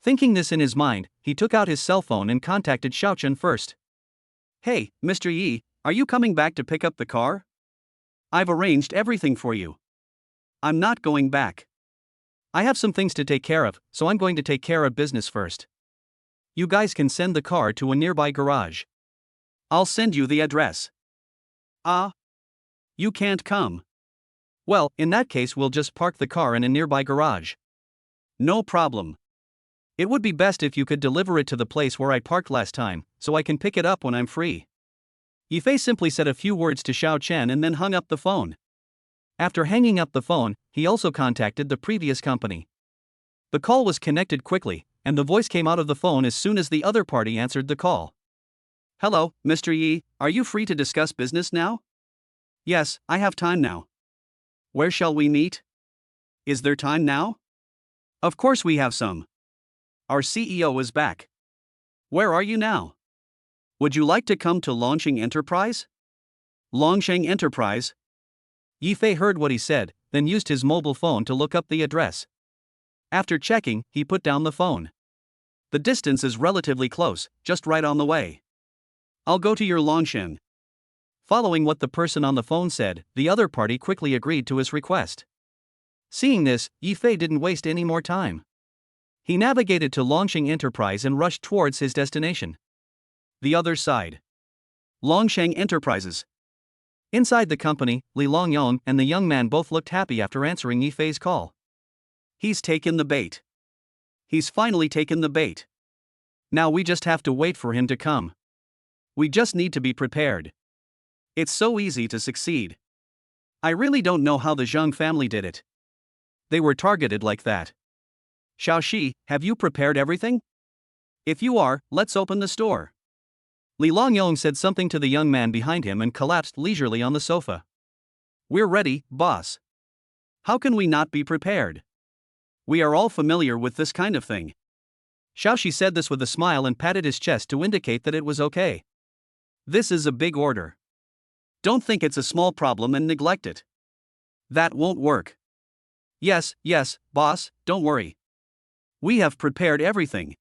Thinking this in his mind, he took out his cell phone and contacted Xiaochen first. Hey, Mr. Yi, are you coming back to pick up the car? I've arranged everything for you. I'm not going back. I have some things to take care of, so I'm going to take care of business first. You guys can send the car to a nearby garage. I'll send you the address. You can't come. Well, in that case we'll just park the car in a nearby garage. No problem. It would be best if you could deliver it to the place where I parked last time, so I can pick it up when I'm free. Yifei simply said a few words to Xiao Chen and then hung up the phone. After hanging up the phone, he also contacted the previous company. The call was connected quickly, and the voice came out of the phone as soon as the other party answered the call. Hello, Mr. Yi, are you free to discuss business now? Yes, I have time now. Where shall we meet? Is there time now? Of course we have some. Our CEO is back. Where are you now? Would you like to come to Longsheng Enterprise? Longsheng Enterprise? Yifei heard what he said, then used his mobile phone to look up the address. After checking, he put down the phone. The distance is relatively close, just right on the way. I'll go to your Longsheng. Following what the person on the phone said, the other party quickly agreed to his request. Seeing this, Yifei didn't waste any more time. He navigated to Longsheng Enterprise and rushed towards his destination. The other side. Longsheng Enterprises. Inside the company, Li Longyong and the young man both looked happy after answering Yifei's call. He's taken the bait. He's finally taken the bait. Now we just have to wait for him to come. We just need to be prepared. It's so easy to succeed. I really don't know how the Zhang family did it. They were targeted like that. Xiaoxi, have you prepared everything? If you are, let's open the store. Li Longyong said something to the young man behind him and collapsed leisurely on the sofa. We're ready, boss. How can we not be prepared? We are all familiar with this kind of thing. Xiaoxi said this with a smile and patted his chest to indicate that it was okay. This is a big order. Don't think it's a small problem and neglect it. That won't work. Yes, boss, don't worry. We have prepared everything.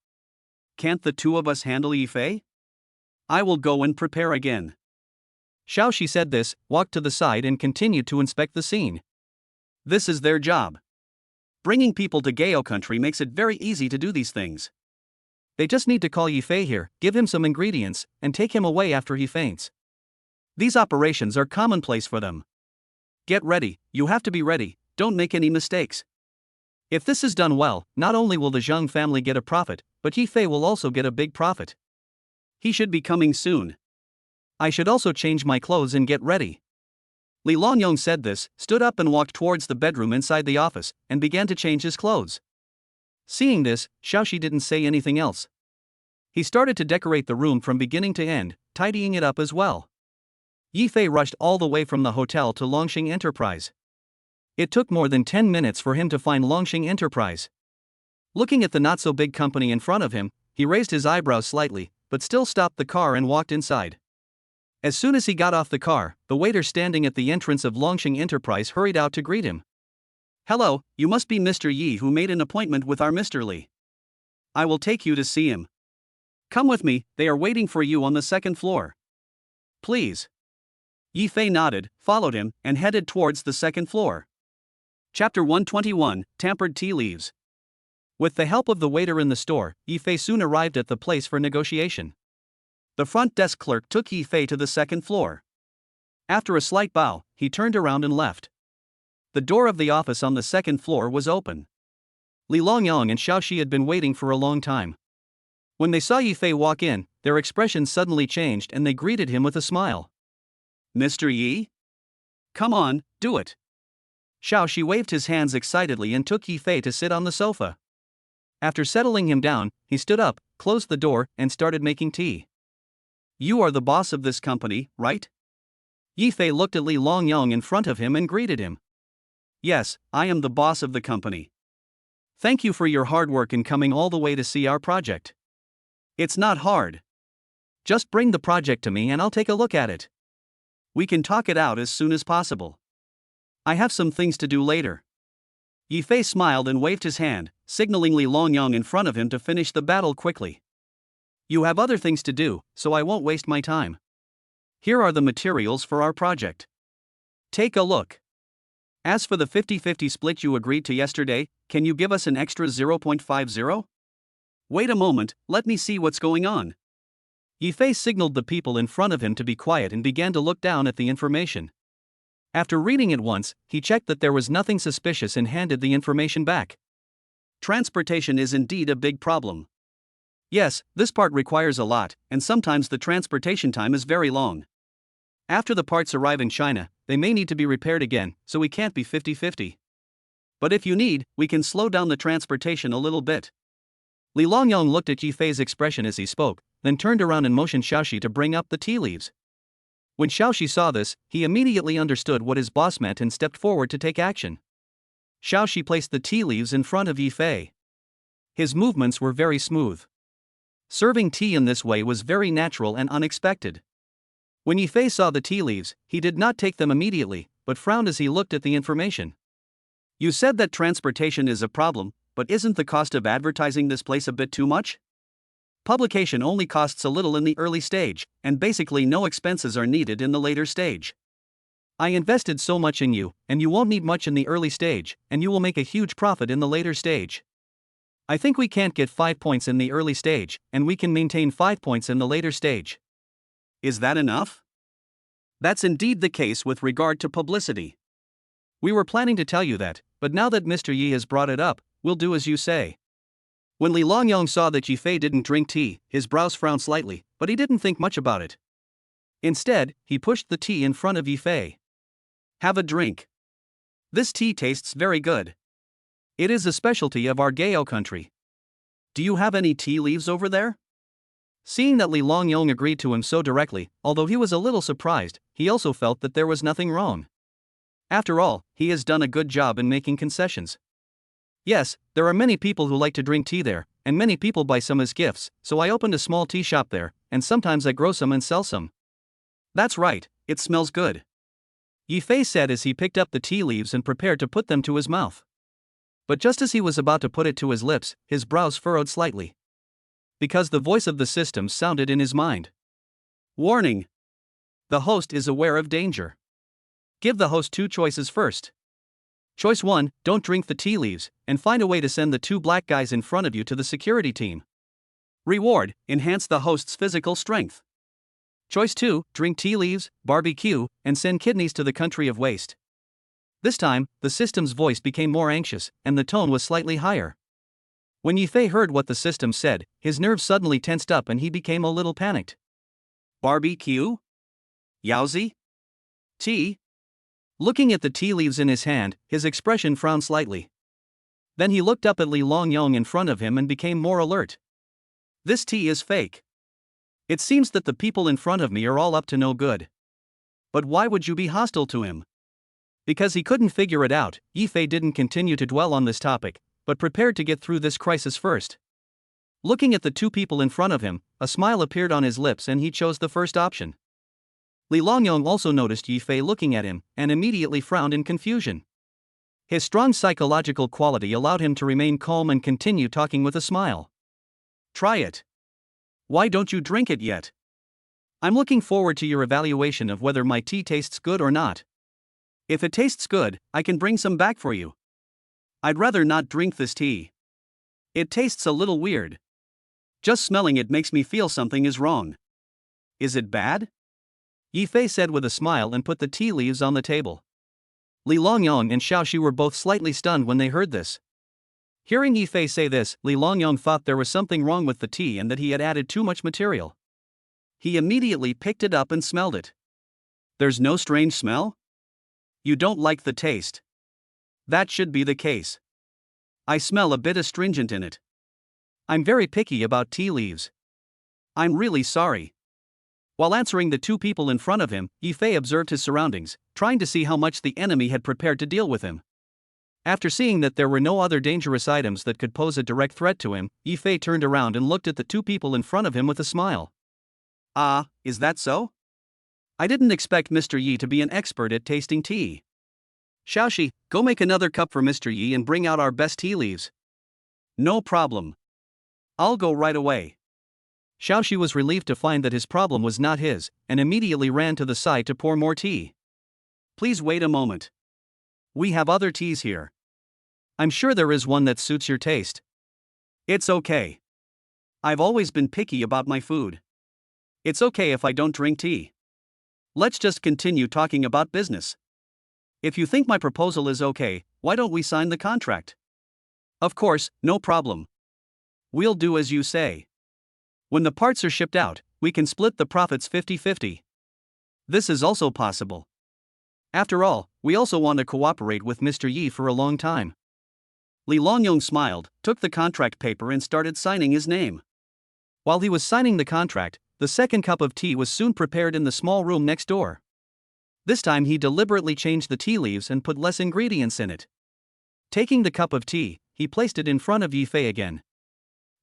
Can't the two of us handle Yifei? I will go and prepare again. Xiaoxi said this, walked to the side and continued to inspect the scene. This is their job. Bringing people to Gao country makes it very easy to do these things. They just need to call Yifei here, give him some ingredients, and take him away after he faints. These operations are commonplace for them. Get ready, you have to be ready, don't make any mistakes. If this is done well, not only will the Zhang family get a profit, but Yifei will also get a big profit. He should be coming soon. I should also change my clothes and get ready. Li Longyong said this, stood up and walked towards the bedroom inside the office, and began to change his clothes. Seeing this, Xiaoxi didn't say anything else. He started to decorate the room from beginning to end, tidying it up as well. Yifei rushed all the way from the hotel to Longsheng Enterprise. It took more than 10 minutes for him to find Longsheng Enterprise. Looking at the not-so-big company in front of him, he raised his eyebrows slightly, but still stopped the car and walked inside. As soon as he got off the car, the waiter standing at the entrance of Longsheng Enterprise hurried out to greet him. Hello, you must be Mr. Yi who made an appointment with our Mr. Li. I will take you to see him. Come with me, they are waiting for you on the second floor. Please. Yi Fei nodded, followed him, and headed towards the second floor. Chapter 121, Tampered Tea Leaves. With the help of the waiter in the store, Yi Fei soon arrived at the place for negotiation. The front desk clerk took Yi Fei to the second floor. After a slight bow, he turned around and left. The door of the office on the second floor was open. Li Longyong and Xiao Shi had been waiting for a long time. When they saw Yi Fei walk in, their expressions suddenly changed and they greeted him with a smile. Mr. Yi? Come on, do it. Xiao Shi waved his hands excitedly and took Yi Fei to sit on the sofa. After settling him down, he stood up, closed the door, and started making tea. You are the boss of this company, right? Yi Fei looked at Li Longyong in front of him and greeted him. Yes, I am the boss of the company. Thank you for your hard work in coming all the way to see our project. It's not hard. Just bring the project to me and I'll take a look at it. We can talk it out as soon as possible. I have some things to do later. Yi Fei smiled and waved his hand, signaling Li Longyong in front of him to finish the battle quickly. You have other things to do, so I won't waste my time. Here are the materials for our project. Take a look. As for the 50-50 split you agreed to yesterday, can you give us an extra 0.50? Wait a moment, let me see what's going on. Yi Fei signaled the people in front of him to be quiet and began to look down at the information. After reading it once, he checked that there was nothing suspicious and handed the information back. Transportation is indeed a big problem. Yes, this part requires a lot, and sometimes the transportation time is very long. After the parts arrive in China, they may need to be repaired again, so we can't be 50-50. But if you need, we can slow down the transportation a little bit. Li Longyong looked at Yi Fei's expression as he spoke, then turned around and motioned Xiao Shi to bring up the tea leaves. When Xiao Shi saw this, he immediately understood what his boss meant and stepped forward to take action. Xiao Shi placed the tea leaves in front of Yi Fei. His movements were very smooth. Serving tea in this way was very natural and unexpected. When Yi Fei saw the tea leaves, he did not take them immediately, but frowned as he looked at the information. You said that transportation is a problem, but isn't the cost of advertising this place a bit too much? Publication only costs a little in the early stage, and basically no expenses are needed in the later stage. I invested so much in you, and you won't need much in the early stage, and you will make a huge profit in the later stage. I think we can't get 5 points in the early stage, and we can maintain 5 points in the later stage. Is that enough? That's indeed the case with regard to publicity. We were planning to tell you that, but now that Mr. Yi has brought it up, we'll do as you say. When Li Longyong saw that Yi Fei didn't drink tea, his brows frowned slightly, but he didn't think much about it. Instead, he pushed the tea in front of Yi Fei. Have a drink. This tea tastes very good. It is a specialty of our Gao country. Do you have any tea leaves over there? Seeing that Li Longyong agreed to him so directly, although he was a little surprised, he also felt that there was nothing wrong. After all, he has done a good job in making concessions. Yes, there are many people who like to drink tea there, and many people buy some as gifts, so I opened a small tea shop there, and sometimes I grow some and sell some. That's right, it smells good. Yi Fei said as he picked up the tea leaves and prepared to put them to his mouth. But just as he was about to put it to his lips, his brows furrowed slightly. Because the voice of the system sounded in his mind. Warning! The host is aware of danger. Give the host 2 choices first. Choice 1, don't drink the tea leaves, and find a way to send the 2 black guys in front of you to the security team. Reward, enhance the host's physical strength. Choice 2, drink tea leaves, barbecue, and send kidneys to the country of waste. This time, the system's voice became more anxious, and the tone was slightly higher. When Yi Fei heard what the system said, his nerves suddenly tensed up and he became a little panicked. Barbecue? Yowzi? Tea? Looking at the tea leaves in his hand, his expression frowned slightly. Then he looked up at Li Longyong in front of him and became more alert. This tea is fake. It seems that the people in front of me are all up to no good. But why would you be hostile to him? Because he couldn't figure it out, Yi Fei didn't continue to dwell on this topic, but prepared to get through this crisis first. Looking at the 2 people in front of him, a smile appeared on his lips and he chose the first option. Li Longyong also noticed Yi Fei looking at him, and immediately frowned in confusion. His strong psychological quality allowed him to remain calm and continue talking with a smile. Try it. Why don't you drink it yet? I'm looking forward to your evaluation of whether my tea tastes good or not. If it tastes good, I can bring some back for you. I'd rather not drink this tea. It tastes a little weird. Just smelling it makes me feel something is wrong. Is it bad? Yifei said with a smile and put the tea leaves on the table. Li Longyong and Xiaoxi were both slightly stunned when they heard this. Hearing Yifei say this, Li Longyong thought there was something wrong with the tea and that he had added too much material. He immediately picked it up and smelled it. There's no strange smell? You don't like the taste. That should be the case. I smell a bit astringent in it. I'm very picky about tea leaves. I'm really sorry. While answering the two people in front of him, Yifei observed his surroundings, trying to see how much the enemy had prepared to deal with him. After seeing that there were no other dangerous items that could pose a direct threat to him, Yifei turned around and looked at the two people in front of him with a smile. Ah, is that so? I didn't expect Mr. Yi to be an expert at tasting tea. Xiaoxi, go make another cup for Mr. Yi and bring out our best tea leaves. No problem. I'll go right away. Xiaoxi was relieved to find that his problem was not his, and immediately ran to the side to pour more tea. Please wait a moment. We have other teas here. I'm sure there is one that suits your taste. It's okay. I've always been picky about my food. It's okay if I don't drink tea. Let's just continue talking about business. If you think my proposal is okay, why don't we sign the contract? Of course, no problem. We'll do as you say. When the parts are shipped out, we can split the profits 50-50. This is also possible. After all, we also want to cooperate with Mr. Yi for a long time. Li Longyong smiled, took the contract paper and started signing his name. While he was signing the contract, the second cup of tea was soon prepared in the small room next door. This time he deliberately changed the tea leaves and put less ingredients in it. Taking the cup of tea, he placed it in front of Yifei again.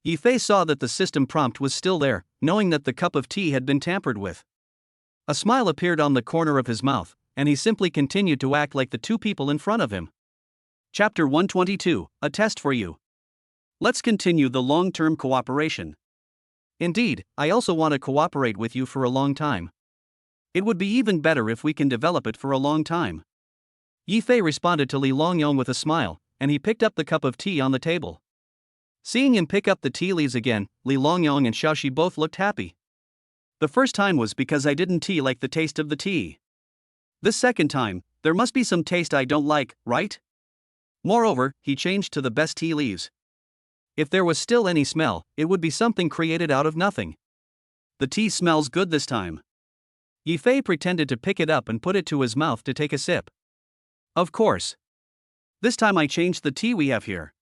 Yifei saw that the system prompt was still there, knowing that the cup of tea had been tampered with. A smile appeared on the corner of his mouth, and he simply continued to act like the two people in front of him. Chapter 122, A Test for You. Let's continue the long-term cooperation. Indeed, I also want to cooperate with you for a long time. It would be even better if we can develop it for a long time. Yifei responded to Li Longyong with a smile, and he picked up the cup of tea on the table. Seeing him pick up the tea leaves again, Li Longyong and Xiaoxi both looked happy. The first time was because I didn't like the taste of the tea. This second time, there must be some taste I don't like, right? Moreover, he changed to the best tea leaves. If there was still any smell, it would be something created out of nothing. The tea smells good this time. Yifei pretended to pick it up and put it to his mouth to take a sip. Of course. This time I changed the tea we have here.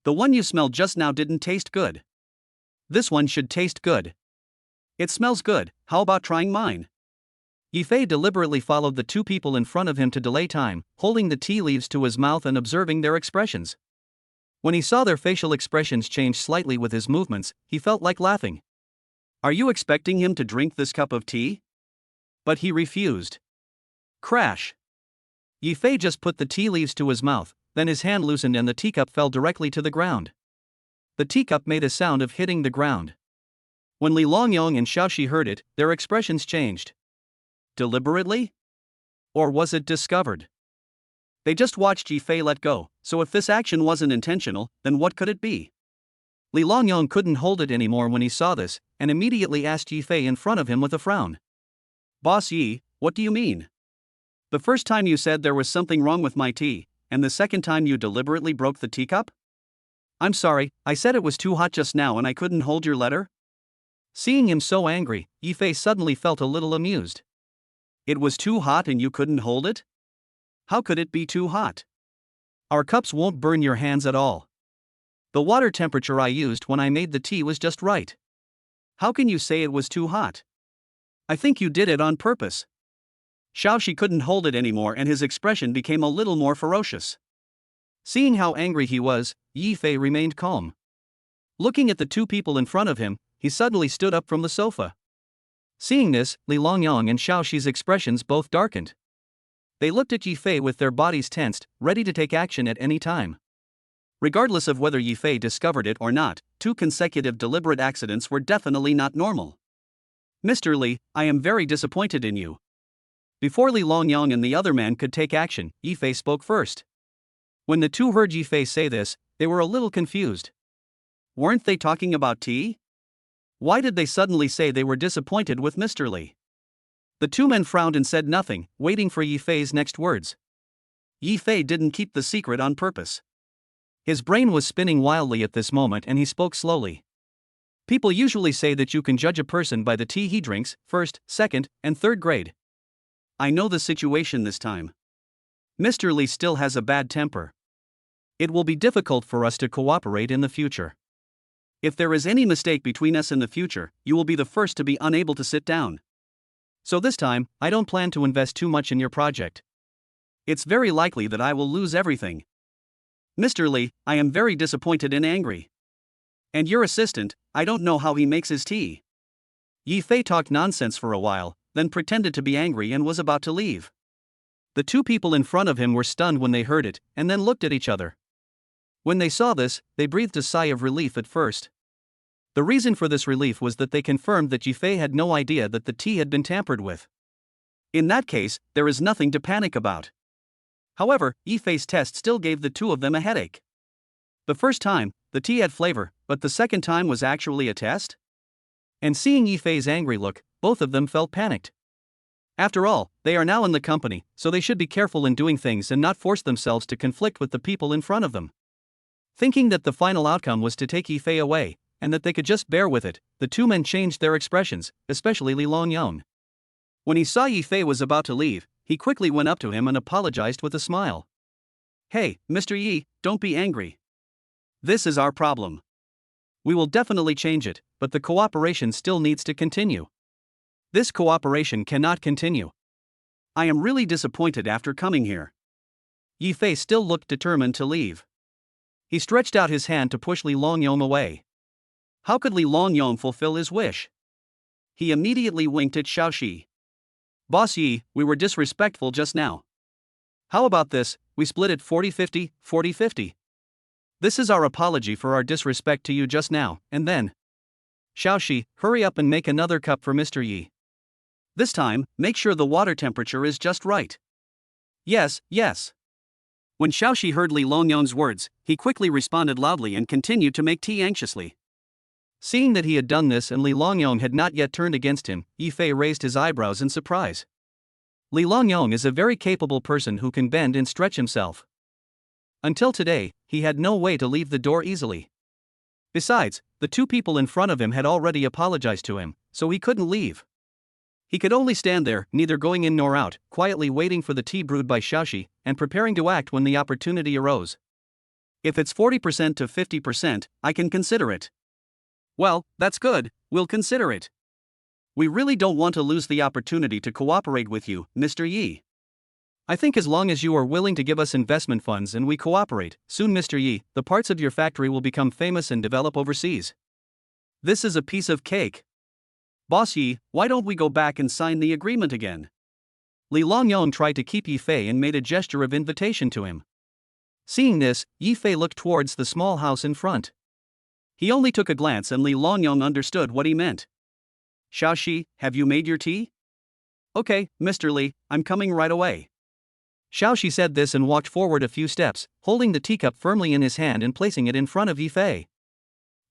The one you smelled just now didn't taste good. This one should taste good. It smells good, how about trying mine? Yifei deliberately followed the two people in front of him to delay time, holding the tea leaves to his mouth and observing their expressions. When he saw their facial expressions change slightly with his movements, he felt like laughing. Are you expecting him to drink this cup of tea? But he refused. Crash. Yifei just put the tea leaves to his mouth, then his hand loosened and the teacup fell directly to the ground. The teacup made a sound of hitting the ground. When Li Longyong and Xiaoxi heard it, their expressions changed. Deliberately? Or was it discovered? They just watched Yifei let go, so if this action wasn't intentional, then what could it be? Li Longyong couldn't hold it anymore when he saw this, and immediately asked Yifei in front of him with a frown. Boss Yi, what do you mean? The first time you said there was something wrong with my tea, and the second time you deliberately broke the teacup? I'm sorry, I said it was too hot just now and I couldn't hold your letter? Seeing him so angry, Yifei suddenly felt a little amused. It was too hot and you couldn't hold it? How could it be too hot? Our cups won't burn your hands at all. The water temperature I used when I made the tea was just right. How can you say it was too hot? I think you did it on purpose. Xiaoxi couldn't hold it anymore and his expression became a little more ferocious. Seeing how angry he was, Yifei remained calm. Looking at the two people in front of him, he suddenly stood up from the sofa. Seeing this, Li Longyong and Xiaoxi's expressions both darkened. They looked at Yifei with their bodies tensed, ready to take action at any time. Regardless of whether Yifei discovered it or not, two consecutive deliberate accidents were definitely not normal. Mr. Li, I am very disappointed in you. Before Li Longyong and the other man could take action, Yifei spoke first. When the two heard Yifei say this, they were a little confused. Weren't they talking about tea? Why did they suddenly say they were disappointed with Mr. Li? The two men frowned and said nothing, waiting for Yifei's next words. Yifei didn't keep the secret on purpose. His brain was spinning wildly at this moment and he spoke slowly. People usually say that you can judge a person by the tea he drinks, first, second, and third grade. I know the situation this time. Mr. Li still has a bad temper. It will be difficult for us to cooperate in the future. If there is any mistake between us in the future, you will be the first to be unable to sit down. So this time, I don't plan to invest too much in your project. It's very likely that I will lose everything. Mr. Li, I am very disappointed and angry. And your assistant, I don't know how he makes his tea. Yifei talked nonsense for a while, then pretended to be angry and was about to leave. The two people in front of him were stunned when they heard it, and then looked at each other. When they saw this, they breathed a sigh of relief at first. The reason for this relief was that they confirmed that Yifei had no idea that the tea had been tampered with. In that case, there is nothing to panic about. However, Yifei's test still gave the two of them a headache. The first time, the tea had flavor, but the second time was actually a test? And seeing Yifei's angry look, both of them felt panicked. After all, they are now in the company, so they should be careful in doing things and not force themselves to conflict with the people in front of them. Thinking that the final outcome was to take Yifei away, and that they could just bear with it, the two men changed their expressions, especially Li Longyong. When he saw Yifei was about to leave, he quickly went up to him and apologized with a smile. Hey, Mr. Yi, don't be angry. This is our problem. We will definitely change it, but the cooperation still needs to continue. This cooperation cannot continue. I am really disappointed after coming here. Yifei still looked determined to leave. He stretched out his hand to push Li Longyong away. How could Li Longyong fulfill his wish? He immediately winked at Xiaoxi. Boss Yi, we were disrespectful just now. How about this, we split it 40-50, 40-50. This is our apology for our disrespect to you just now, and then. Xiaoxi, hurry up and make another cup for Mr. Yi. This time, make sure the water temperature is just right. Yes, yes. When Xiaoxi heard Li Longyong's words, he quickly responded loudly and continued to make tea anxiously. Seeing that he had done this and Li Longyong had not yet turned against him, Yifei raised his eyebrows in surprise. Li Longyong is a very capable person who can bend and stretch himself. Until today, he had no way to leave the door easily. Besides, the two people in front of him had already apologized to him, so he couldn't leave. He could only stand there, neither going in nor out, quietly waiting for the tea brewed by Xiaoxi, and preparing to act when the opportunity arose. If it's 40% to 50%, I can consider it. Well, that's good, we'll consider it. We really don't want to lose the opportunity to cooperate with you, Mr. Yi. I think as long as you are willing to give us investment funds and we cooperate, soon Mr. Yi, the parts of your factory will become famous and develop overseas. This is a piece of cake. Boss Yi, why don't we go back and sign the agreement again? Li Longyong tried to keep Yifei and made a gesture of invitation to him. Seeing this, Yifei looked towards the small house in front. He only took a glance and Li Longyong understood what he meant. Xiaoxi, have you made your tea? Okay, Mr. Li, I'm coming right away. Xiaoxi said this and walked forward a few steps, holding the teacup firmly in his hand and placing it in front of Yifei.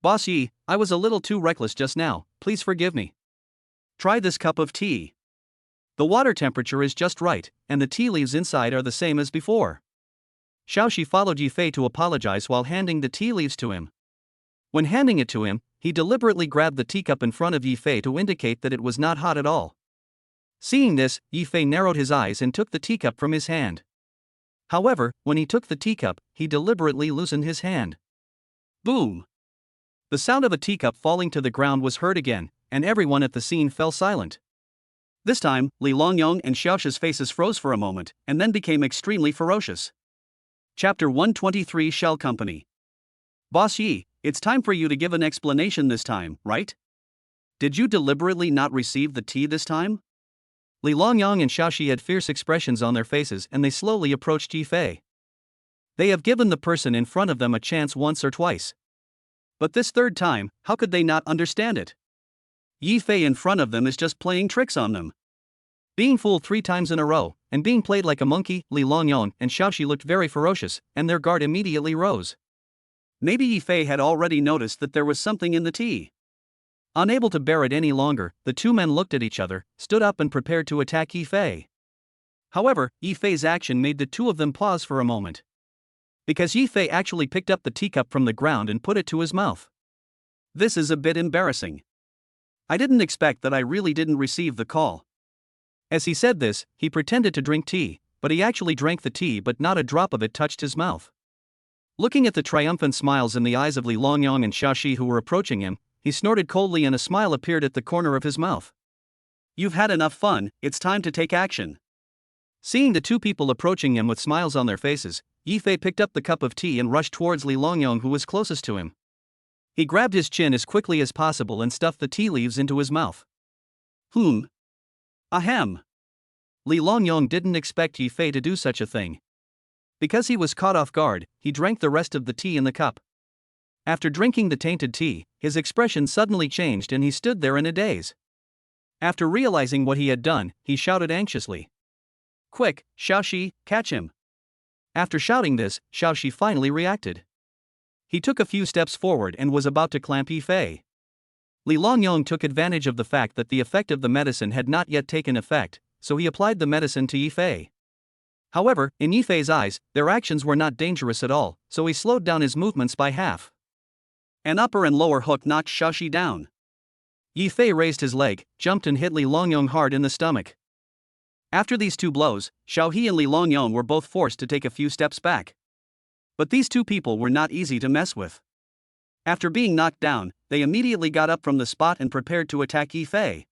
Boss Yi, I was a little too reckless just now, please forgive me. Try this cup of tea. The water temperature is just right, and the tea leaves inside are the same as before. Xiaoxi followed Yifei to apologize while handing the tea leaves to him. When handing it to him, he deliberately grabbed the teacup in front of Yifei to indicate that it was not hot at all. Seeing this, Yifei narrowed his eyes and took the teacup from his hand. However, when he took the teacup, he deliberately loosened his hand. Boom! The sound of a teacup falling to the ground was heard again, and everyone at the scene fell silent. This time, Li Longyong and Xiaoxi's faces froze for a moment, and then became extremely ferocious. Chapter 123 Shell Company. Boss Yi, it's time for you to give an explanation this time, right? Did you deliberately not receive the tea this time? Li Longyong and Xiaoxi had fierce expressions on their faces and they slowly approached Yifei. They have given the person in front of them a chance once or twice. But this third time, how could they not understand it? Yi Fei in front of them is just playing tricks on them. Being fooled 3 times in a row, and being played like a monkey, Li Longyong and Xiaoxi looked very ferocious, and their guard immediately rose. Maybe Yi Fei had already noticed that there was something in the tea. Unable to bear it any longer, the two men looked at each other, stood up and prepared to attack Yi Fei. However, Yi Fei's action made the two of them pause for a moment. Because Yi Fei actually picked up the teacup from the ground and put it to his mouth. This is a bit embarrassing. I didn't expect that I really didn't receive the call. As he said this, he pretended to drink tea, but he actually drank the tea, but not a drop of it touched his mouth. Looking at the triumphant smiles in the eyes of Li Longyong and Xiaoxi who were approaching him, he snorted coldly and a smile appeared at the corner of his mouth. You've had enough fun, it's time to take action. Seeing the two people approaching him with smiles on their faces, Yi Fei picked up the cup of tea and rushed towards Li Longyong who was closest to him. He grabbed his chin as quickly as possible and stuffed the tea leaves into his mouth. Ahem. Li Longyong didn't expect Yi Fei to do such a thing. Because he was caught off guard, he drank the rest of the tea in the cup. After drinking the tainted tea, his expression suddenly changed and he stood there in a daze. After realizing what he had done, he shouted anxiously. Quick, Xiaoxi, catch him. After shouting this, Xiaoxi finally reacted. He took a few steps forward and was about to clamp Yi Fei. Li Longyong took advantage of the fact that the effect of the medicine had not yet taken effect, so he applied the medicine to Yi Fei. However, in Yi Fei's eyes, their actions were not dangerous at all, so he slowed down his movements by half. An upper and lower hook knocked Xiaoxi down. Yi Fei raised his leg, jumped and hit Li Longyong hard in the stomach. After these two blows, Xiaohe and Li Longyong were both forced to take a few steps back. But these two people were not easy to mess with. After being knocked down, they immediately got up from the spot and prepared to attack Yi Fei.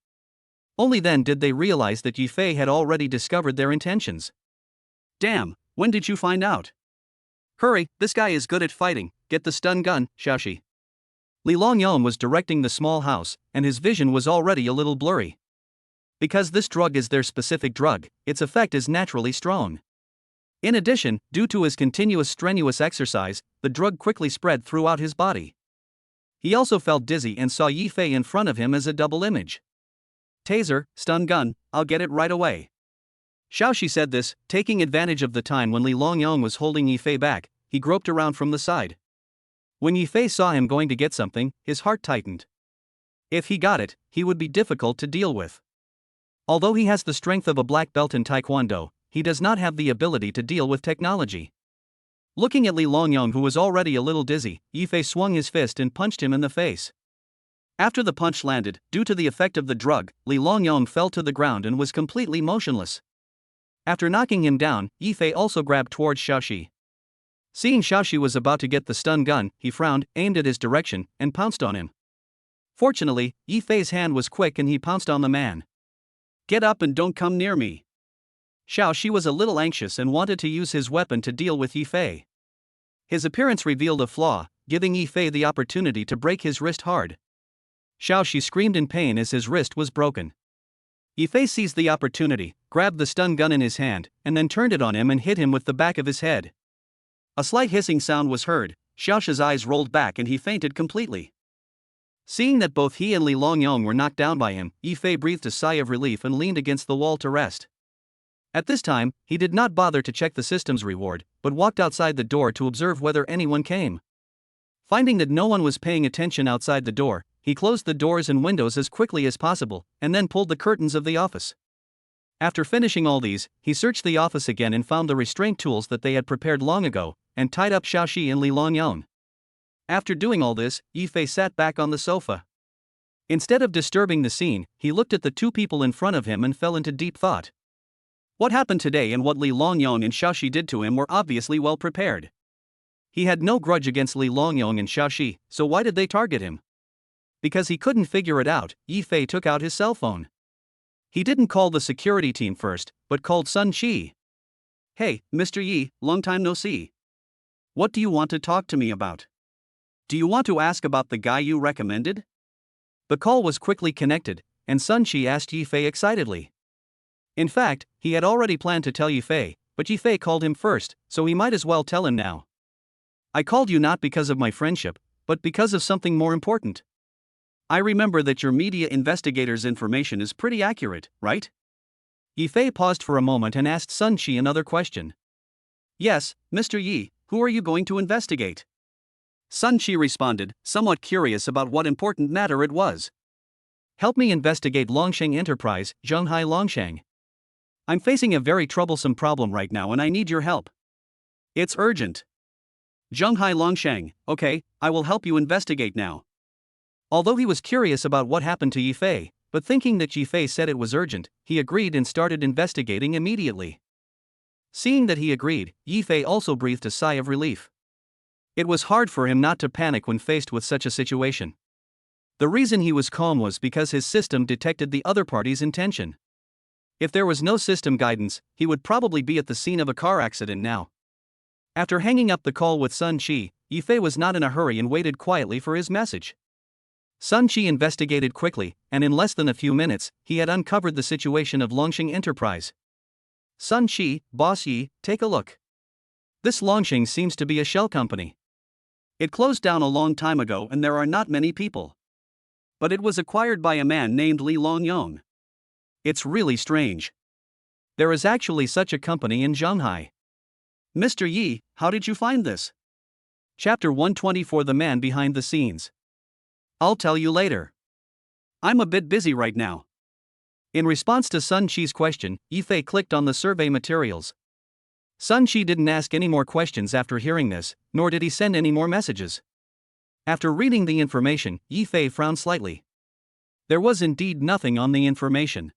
Only then did they realize that Yi Fei had already discovered their intentions. Damn, when did you find out? Hurry, this guy is good at fighting, get the stun gun, Xiaoxi. Li Longyong was directing the small house, and his vision was already a little blurry. Because this drug is their specific drug, its effect is naturally strong. In addition, due to his continuous strenuous exercise, the drug quickly spread throughout his body. He also felt dizzy and saw Yi Fei in front of him as a double image. Taser, stun gun, I'll get it right away. Xiaoxi said this, taking advantage of the time when Li Longyong was holding Yi Fei back. He groped around from the side. When Yi Fei saw him going to get something, his heart tightened. If he got it, he would be difficult to deal with. Although he has the strength of a black belt in Taekwondo, he does not have the ability to deal with technology. Looking at Li Longyong who was already a little dizzy, Yi Fei swung his fist and punched him in the face. After the punch landed, due to the effect of the drug, Li Longyong fell to the ground and was completely motionless. After knocking him down, Yi Fei also grabbed towards Xiaoxi. Seeing Xiaoxi was about to get the stun gun, he frowned, aimed at his direction, and pounced on him. Fortunately, Yi Fei's hand was quick and he pounced on the man. Get up and don't come near me. Xiaoxi was a little anxious and wanted to use his weapon to deal with Yi Fei. His appearance revealed a flaw, giving Yi Fei the opportunity to break his wrist hard. Xiaoxi screamed in pain as his wrist was broken. Yi Fei seized the opportunity, grabbed the stun gun in his hand, and then turned it on him and hit him with the back of his head. A slight hissing sound was heard, Xiaoxi's eyes rolled back and he fainted completely. Seeing that both he and Li Longyong were knocked down by him, Yi Fei breathed a sigh of relief and leaned against the wall to rest. At this time, he did not bother to check the system's reward, but walked outside the door to observe whether anyone came. Finding that no one was paying attention outside the door, he closed the doors and windows as quickly as possible, and then pulled the curtains of the office. After finishing all these, he searched the office again and found the restraint tools that they had prepared long ago, and tied up Xiaoxi and Li Longyong. After doing all this, Yi Fei sat back on the sofa. Instead of disturbing the scene, he looked at the two people in front of him and fell into deep thought. What happened today and what Li Longyong and Xiaoxi did to him were obviously well prepared. He had no grudge against Li Longyong and Xiaoxi, so why did they target him? Because he couldn't figure it out, Yi Fei took out his cell phone. He didn't call the security team first, but called Sun Qi. Hey, Mr. Yi, long time no see. What do you want to talk to me about? Do you want to ask about the guy you recommended? The call was quickly connected, and Sun Qi asked Yi Fei excitedly. In fact, he had already planned to tell Yi Fei, but Yi Fei called him first, so he might as well tell him now. I called you not because of my friendship, but because of something more important. I remember that your media investigator's information is pretty accurate, right? Yifei paused for a moment and asked Sun Qi another question. Yes, Mr. Yi, who are you going to investigate? Sun Qi responded, somewhat curious about what important matter it was. Help me investigate Longsheng Enterprise, Zhenghai Longsheng. I'm facing a very troublesome problem right now and I need your help. It's urgent. Zhenghai Longsheng, okay, I will help you investigate now. Although he was curious about what happened to Yifei, but thinking that Yifei said it was urgent, he agreed and started investigating immediately. Seeing that he agreed, Yifei also breathed a sigh of relief. It was hard for him not to panic when faced with such a situation. The reason he was calm was because his system detected the other party's intention. If there was no system guidance, he would probably be at the scene of a car accident now. After hanging up the call with Sun Qi, Yifei was not in a hurry and waited quietly for his message. Sun Qi investigated quickly, and in less than a few minutes, he had uncovered the situation of Longsheng Enterprise. Sun Qi, Boss Yi, take a look. This Longsheng seems to be a shell company. It closed down a long time ago and there are not many people. But it was acquired by a man named Li Longyong. It's really strange. There is actually such a company in Zhenghai. Mr. Yi, how did you find this? Chapter 124 The Man Behind the Scenes. I'll tell you later. I'm a bit busy right now. In response to Sun Qi's question, Yifei clicked on the survey materials. Sun Qi didn't ask any more questions after hearing this, nor did he send any more messages. After reading the information, Yifei frowned slightly. There was indeed nothing on the information.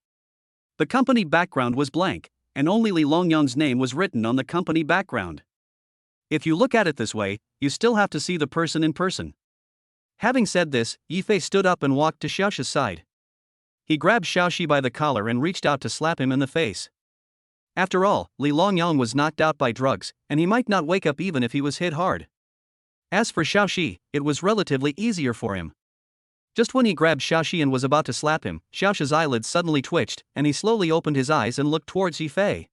The company background was blank, and only Li Longyong's name was written on the company background. If you look at it this way, you still have to see the person in person. Having said this, Yifei stood up and walked to Xiaoxi's side. He grabbed Xiaoxi by the collar and reached out to slap him in the face. After all, Li Longyong was knocked out by drugs, and he might not wake up even if he was hit hard. As for Xiaoxi, it was relatively easier for him. Just when he grabbed Xiaoxi and was about to slap him, Xiaoxi's eyelids suddenly twitched, and he slowly opened his eyes and looked towards Yifei.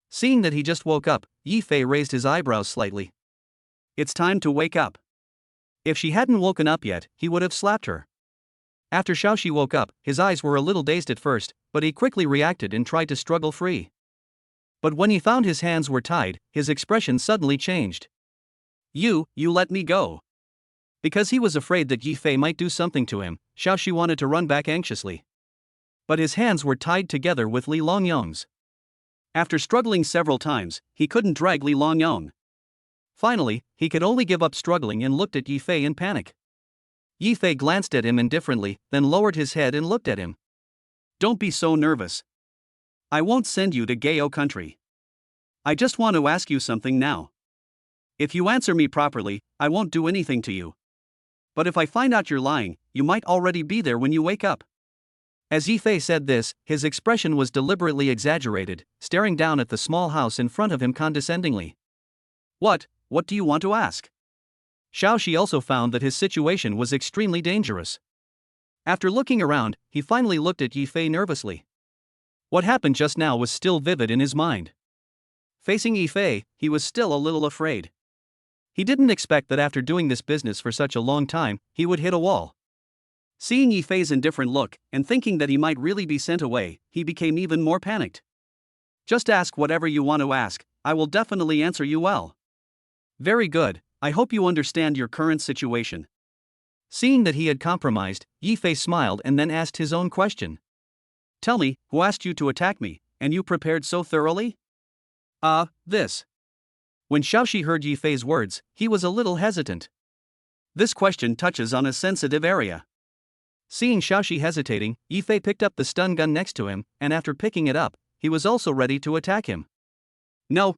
Seeing that he just woke up, Yifei raised his eyebrows slightly. It's time to wake up. If she hadn't woken up yet, he would have slapped her. After Xiaoxi woke up, his eyes were a little dazed at first, but he quickly reacted and tried to struggle free. But when he found his hands were tied, his expression suddenly changed. You let me go. Because he was afraid that Yifei might do something to him, Xiaoxi wanted to run back anxiously. But his hands were tied together with Li Longyong's. After struggling several times, he couldn't drag Li Longyong. Finally, he could only give up struggling and looked at Yifei in panic. Yifei glanced at him indifferently, then lowered his head and looked at him. Don't be so nervous. I won't send you to Gao country. I just want to ask you something now. If you answer me properly, I won't do anything to you. But if I find out you're lying, you might already be there when you wake up. As Yifei said this, his expression was deliberately exaggerated, staring down at the small house in front of him condescendingly. What do you want to ask? Xiaoxi also found that his situation was extremely dangerous. After looking around, he finally looked at Yifei nervously. What happened just now was still vivid in his mind. Facing Yifei, he was still a little afraid. He didn't expect that after doing this business for such a long time, he would hit a wall. Seeing Yifei's indifferent look, and thinking that he might really be sent away, he became even more panicked. Just ask whatever you want to ask, I will definitely answer you well. Very good, I hope you understand your current situation. Seeing that he had compromised, Yifei smiled and then asked his own question. Tell me, who asked you to attack me, and you prepared so thoroughly? This. When Xiaoxi heard Yifei's words, he was a little hesitant. This question touches on a sensitive area. Seeing Xiaoxi hesitating, Yifei picked up the stun gun next to him, and after picking it up, he was also ready to attack him. No,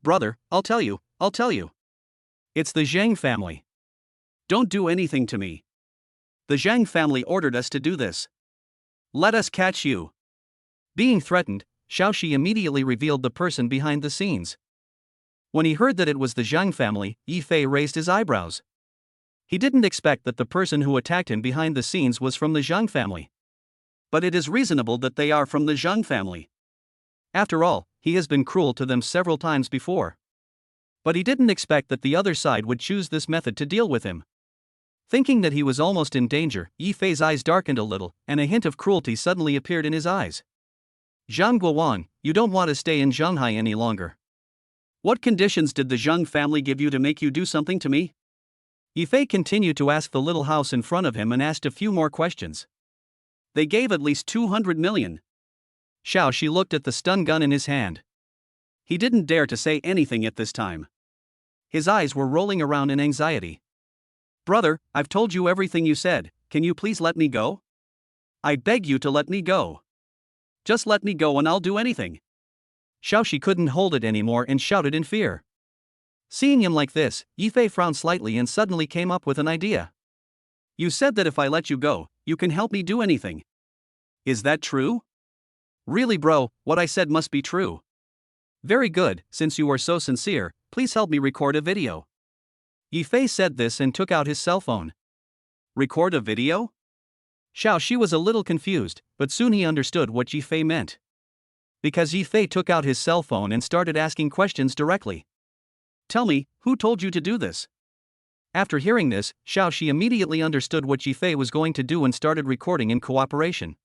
brother, I'll tell you. It's the Zhang family. Don't do anything to me. The Zhang family ordered us to do this. Let us catch you. Being threatened, Xiaoxi immediately revealed the person behind the scenes. When he heard that it was the Zhang family, Yifei raised his eyebrows. He didn't expect that the person who attacked him behind the scenes was from the Zhang family. But it is reasonable that they are from the Zhang family. After all, he has been cruel to them several times before. But he didn't expect that the other side would choose this method to deal with him. Thinking that he was almost in danger, Yifei's eyes darkened a little, and a hint of cruelty suddenly appeared in his eyes. Zhang Guowan, you don't want to stay in Shanghai any longer. What conditions did the Zhang family give you to make you do something to me? Yifei continued to ask the little house in front of him and asked a few more questions. They gave at least 200 million. Xiao Shi looked at the stun gun in his hand. He didn't dare to say anything at this time. His eyes were rolling around in anxiety. Brother, I've told you everything you said, can you please let me go? I beg you to let me go. Just let me go and I'll do anything. Xiao Shi couldn't hold it anymore and shouted in fear. Seeing him like this, Yifei frowned slightly and suddenly came up with an idea. You said that if I let you go, you can help me do anything. Is that true? Really, bro, what I said must be true. Very good, since you are so sincere, please help me record a video. Yifei said this and took out his cell phone. Record a video? Xiao Shi was a little confused, but soon he understood what Yifei meant. Because Yifei took out his cell phone and started asking questions directly. Tell me, who told you to do this? After hearing this, Xiao Shi immediately understood what Yifei was going to do and started recording in cooperation.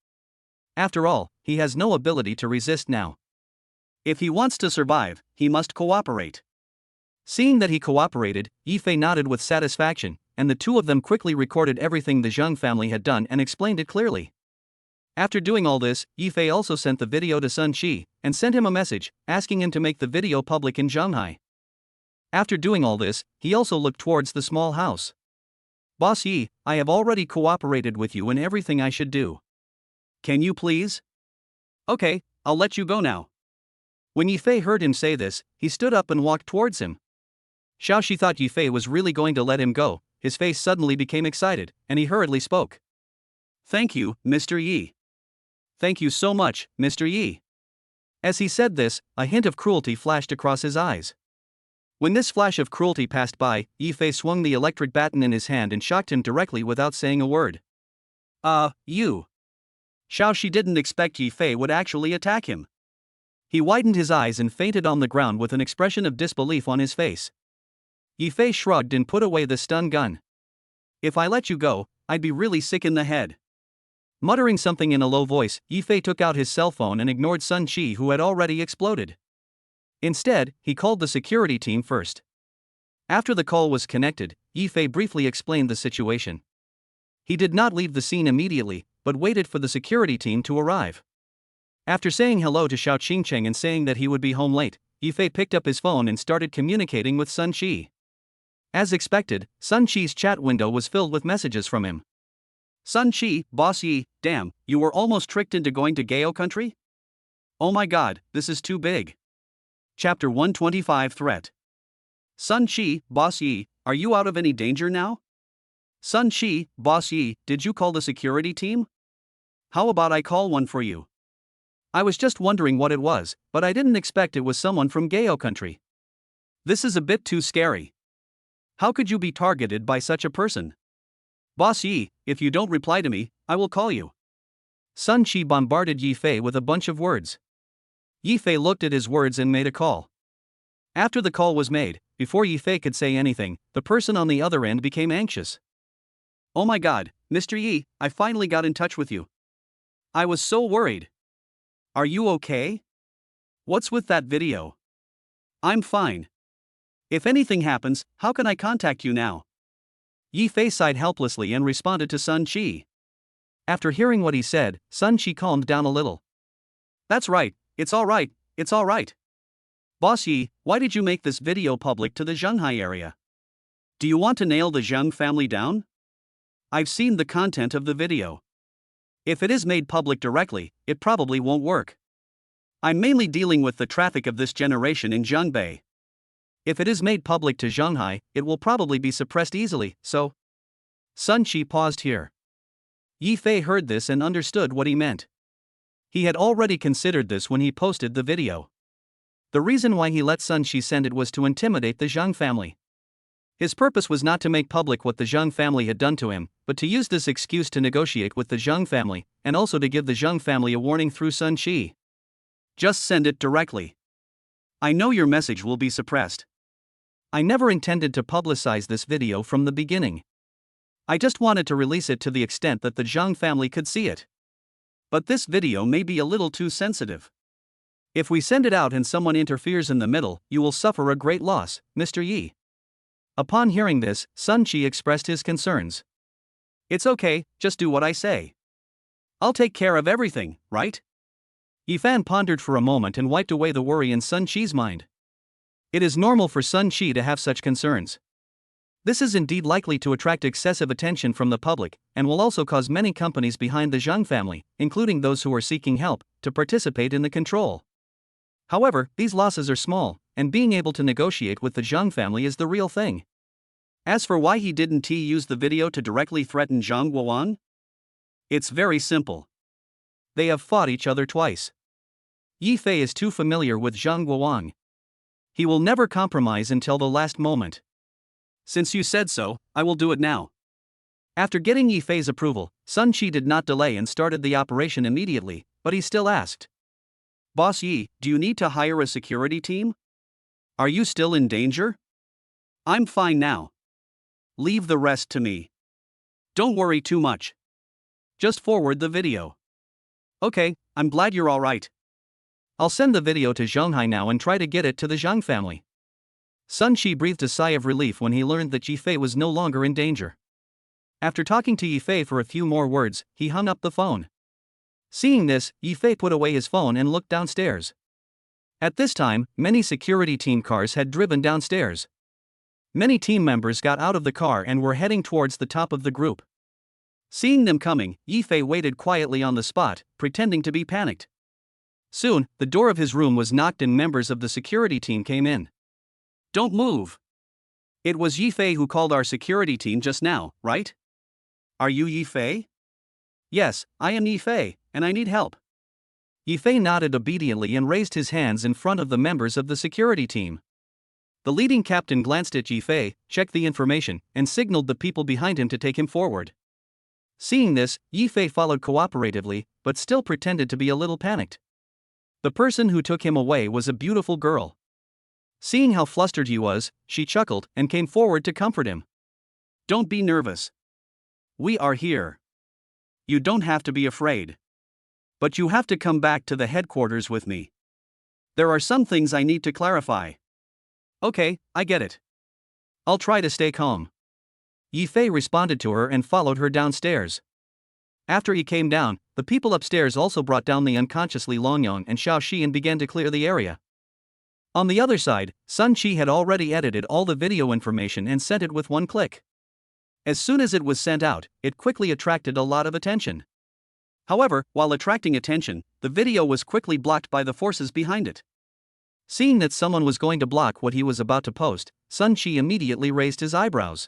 After all, he has no ability to resist now. If he wants to survive, he must cooperate. Seeing that he cooperated, Yifei nodded with satisfaction, and the two of them quickly recorded everything the Zhang family had done and explained it clearly. After doing all this, Yifei also sent the video to Sun Qi, and sent him a message, asking him to make the video public in Shanghai. After doing all this, he also looked towards the small house. Boss Yi, I have already cooperated with you in everything I should do. Can you please? Okay, I'll let you go now. When Yifei heard him say this, he stood up and walked towards him. Xiao Shi thought Yifei was really going to let him go. His face suddenly became excited, and he hurriedly spoke. Thank you, Mr. Yi. Thank you so much, Mr. Yi. As he said this, a hint of cruelty flashed across his eyes. When this flash of cruelty passed by, Yifei swung the electric baton in his hand and shocked him directly without saying a word. You. Xiao Shi didn't expect Yifei would actually attack him. He widened his eyes and fainted on the ground with an expression of disbelief on his face. Yifei shrugged and put away the stun gun. If I let you go, I'd be really sick in the head. Muttering something in a low voice, Yifei took out his cell phone and ignored Sun Qi, who had already exploded. Instead, he called the security team first. After the call was connected, Yifei briefly explained the situation. He did not leave the scene immediately, but waited for the security team to arrive. After saying hello to Xiao Qingcheng and saying that he would be home late, Yifei picked up his phone and started communicating with Sun Qi. As expected, Sun Qi's chat window was filled with messages from him. Sun Qi, Boss Yi, damn, you were almost tricked into going to Gao country? Oh my god, this is too big. Chapter 125 Threat. Sun Qi, Boss Yi, are you out of any danger now? Sun Qi, Boss Yi, did you call the security team? How about I call one for you? I was just wondering what it was, but I didn't expect it was someone from Gao country. This is a bit too scary. How could you be targeted by such a person? Boss Yi, if you don't reply to me, I will call you. Sun Qi bombarded Yifei with a bunch of words. Yifei looked at his words and made a call. After the call was made, before Yifei could say anything, the person on the other end became anxious. Oh my god, Mr. Yi, I finally got in touch with you. I was so worried. Are you okay? What's with that video? I'm fine. If anything happens, how can I contact you now? Yifei sighed helplessly and responded to Sun Qi. After hearing what he said, Sun Qi calmed down a little. That's right, it's alright, it's alright. Boss Yi, why did you make this video public to the Shanghai area? Do you want to nail the Zhang family down? I've seen the content of the video. If it is made public directly, it probably won't work. I'm mainly dealing with the traffic of this generation in Zhongbei. If it is made public to Shanghai, it will probably be suppressed easily, so. Sun Qi paused here. Yifei heard this and understood what he meant. He had already considered this when he posted the video. The reason why he let Sun Qi send it was to intimidate the Zhang family. His purpose was not to make public what the Zhang family had done to him, but to use this excuse to negotiate with the Zhang family, and also to give the Zhang family a warning through Sun Qi. Just send it directly. I know your message will be suppressed. I never intended to publicize this video from the beginning. I just wanted to release it to the extent that the Zhang family could see it. But this video may be a little too sensitive. If we send it out and someone interferes in the middle, you will suffer a great loss, Mr. Yi." Upon hearing this, Sun Qi expressed his concerns. "It's okay, just do what I say. I'll take care of everything, right?" Yifan pondered for a moment and wiped away the worry in Sun Qi's mind. It is normal for Sun Qi to have such concerns. This is indeed likely to attract excessive attention from the public, and will also cause many companies behind the Zhang family, including those who are seeking help, to participate in the control. However, these losses are small, and being able to negotiate with the Zhang family is the real thing. As for why he didn't use the video to directly threaten Zhang Guowang? It's very simple. They have fought each other twice. Yi Fei is too familiar with Zhang Guowang. He will never compromise until the last moment. Since you said so, I will do it now. After getting Yi Fei's approval, Sun Qi did not delay and started the operation immediately, but he still asked, "Boss Yi, do you need to hire a security team? Are you still in danger?" "I'm fine now. Leave the rest to me. Don't worry too much. Just forward the video." "Okay, I'm glad you're alright. I'll send the video to Zhonghai now and try to get it to the Zhang family." Sun Qi breathed a sigh of relief when he learned that Yi Fei was no longer in danger. After talking to Yi Fei for a few more words, he hung up the phone. Seeing this, Yi Fei put away his phone and looked downstairs. At this time, many security team cars had driven downstairs. Many team members got out of the car and were heading towards the top of the group. Seeing them coming, Yi Fei waited quietly on the spot, pretending to be panicked. Soon, the door of his room was knocked and members of the security team came in. "Don't move. It was Yi Fei who called our security team just now, right? Are you Yi Fei?" "Yes, I am Yi Fei, and I need help." Yi Fei nodded obediently and raised his hands in front of the members of the security team. The leading captain glanced at Yi Fei, checked the information, and signaled the people behind him to take him forward. Seeing this, Yi Fei followed cooperatively, but still pretended to be a little panicked. The person who took him away was a beautiful girl. Seeing how flustered he was, she chuckled and came forward to comfort him. "Don't be nervous. We are here. You don't have to be afraid. But you have to come back to the headquarters with me. There are some things I need to clarify." "Okay, I get it. I'll try to stay calm." Yi Fei responded to her and followed her downstairs. After he came down, the people upstairs also brought down the unconsciously Longyang and Xiaoxi and began to clear the area. On the other side, Sun Qi had already edited all the video information and sent it with one click. As soon as it was sent out, it quickly attracted a lot of attention. However, while attracting attention, the video was quickly blocked by the forces behind it. Seeing that someone was going to block what he was about to post, Sun Qi immediately raised his eyebrows.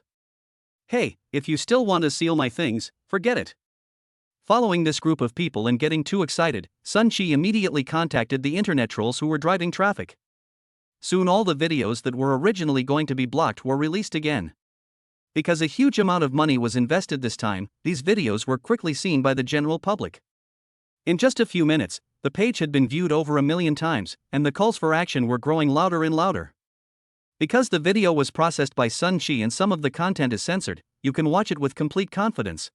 "Hey, if you still want to steal my things, forget it." Following this group of people and getting too excited, Sun Qi immediately contacted the internet trolls who were driving traffic. Soon all the videos that were originally going to be blocked were released again. Because a huge amount of money was invested this time, these videos were quickly seen by the general public. In just a few minutes, the page had been viewed over 1 million times, and the calls for action were growing louder and louder. Because the video was processed by Sun Qi and some of the content is censored, you can watch it with complete confidence.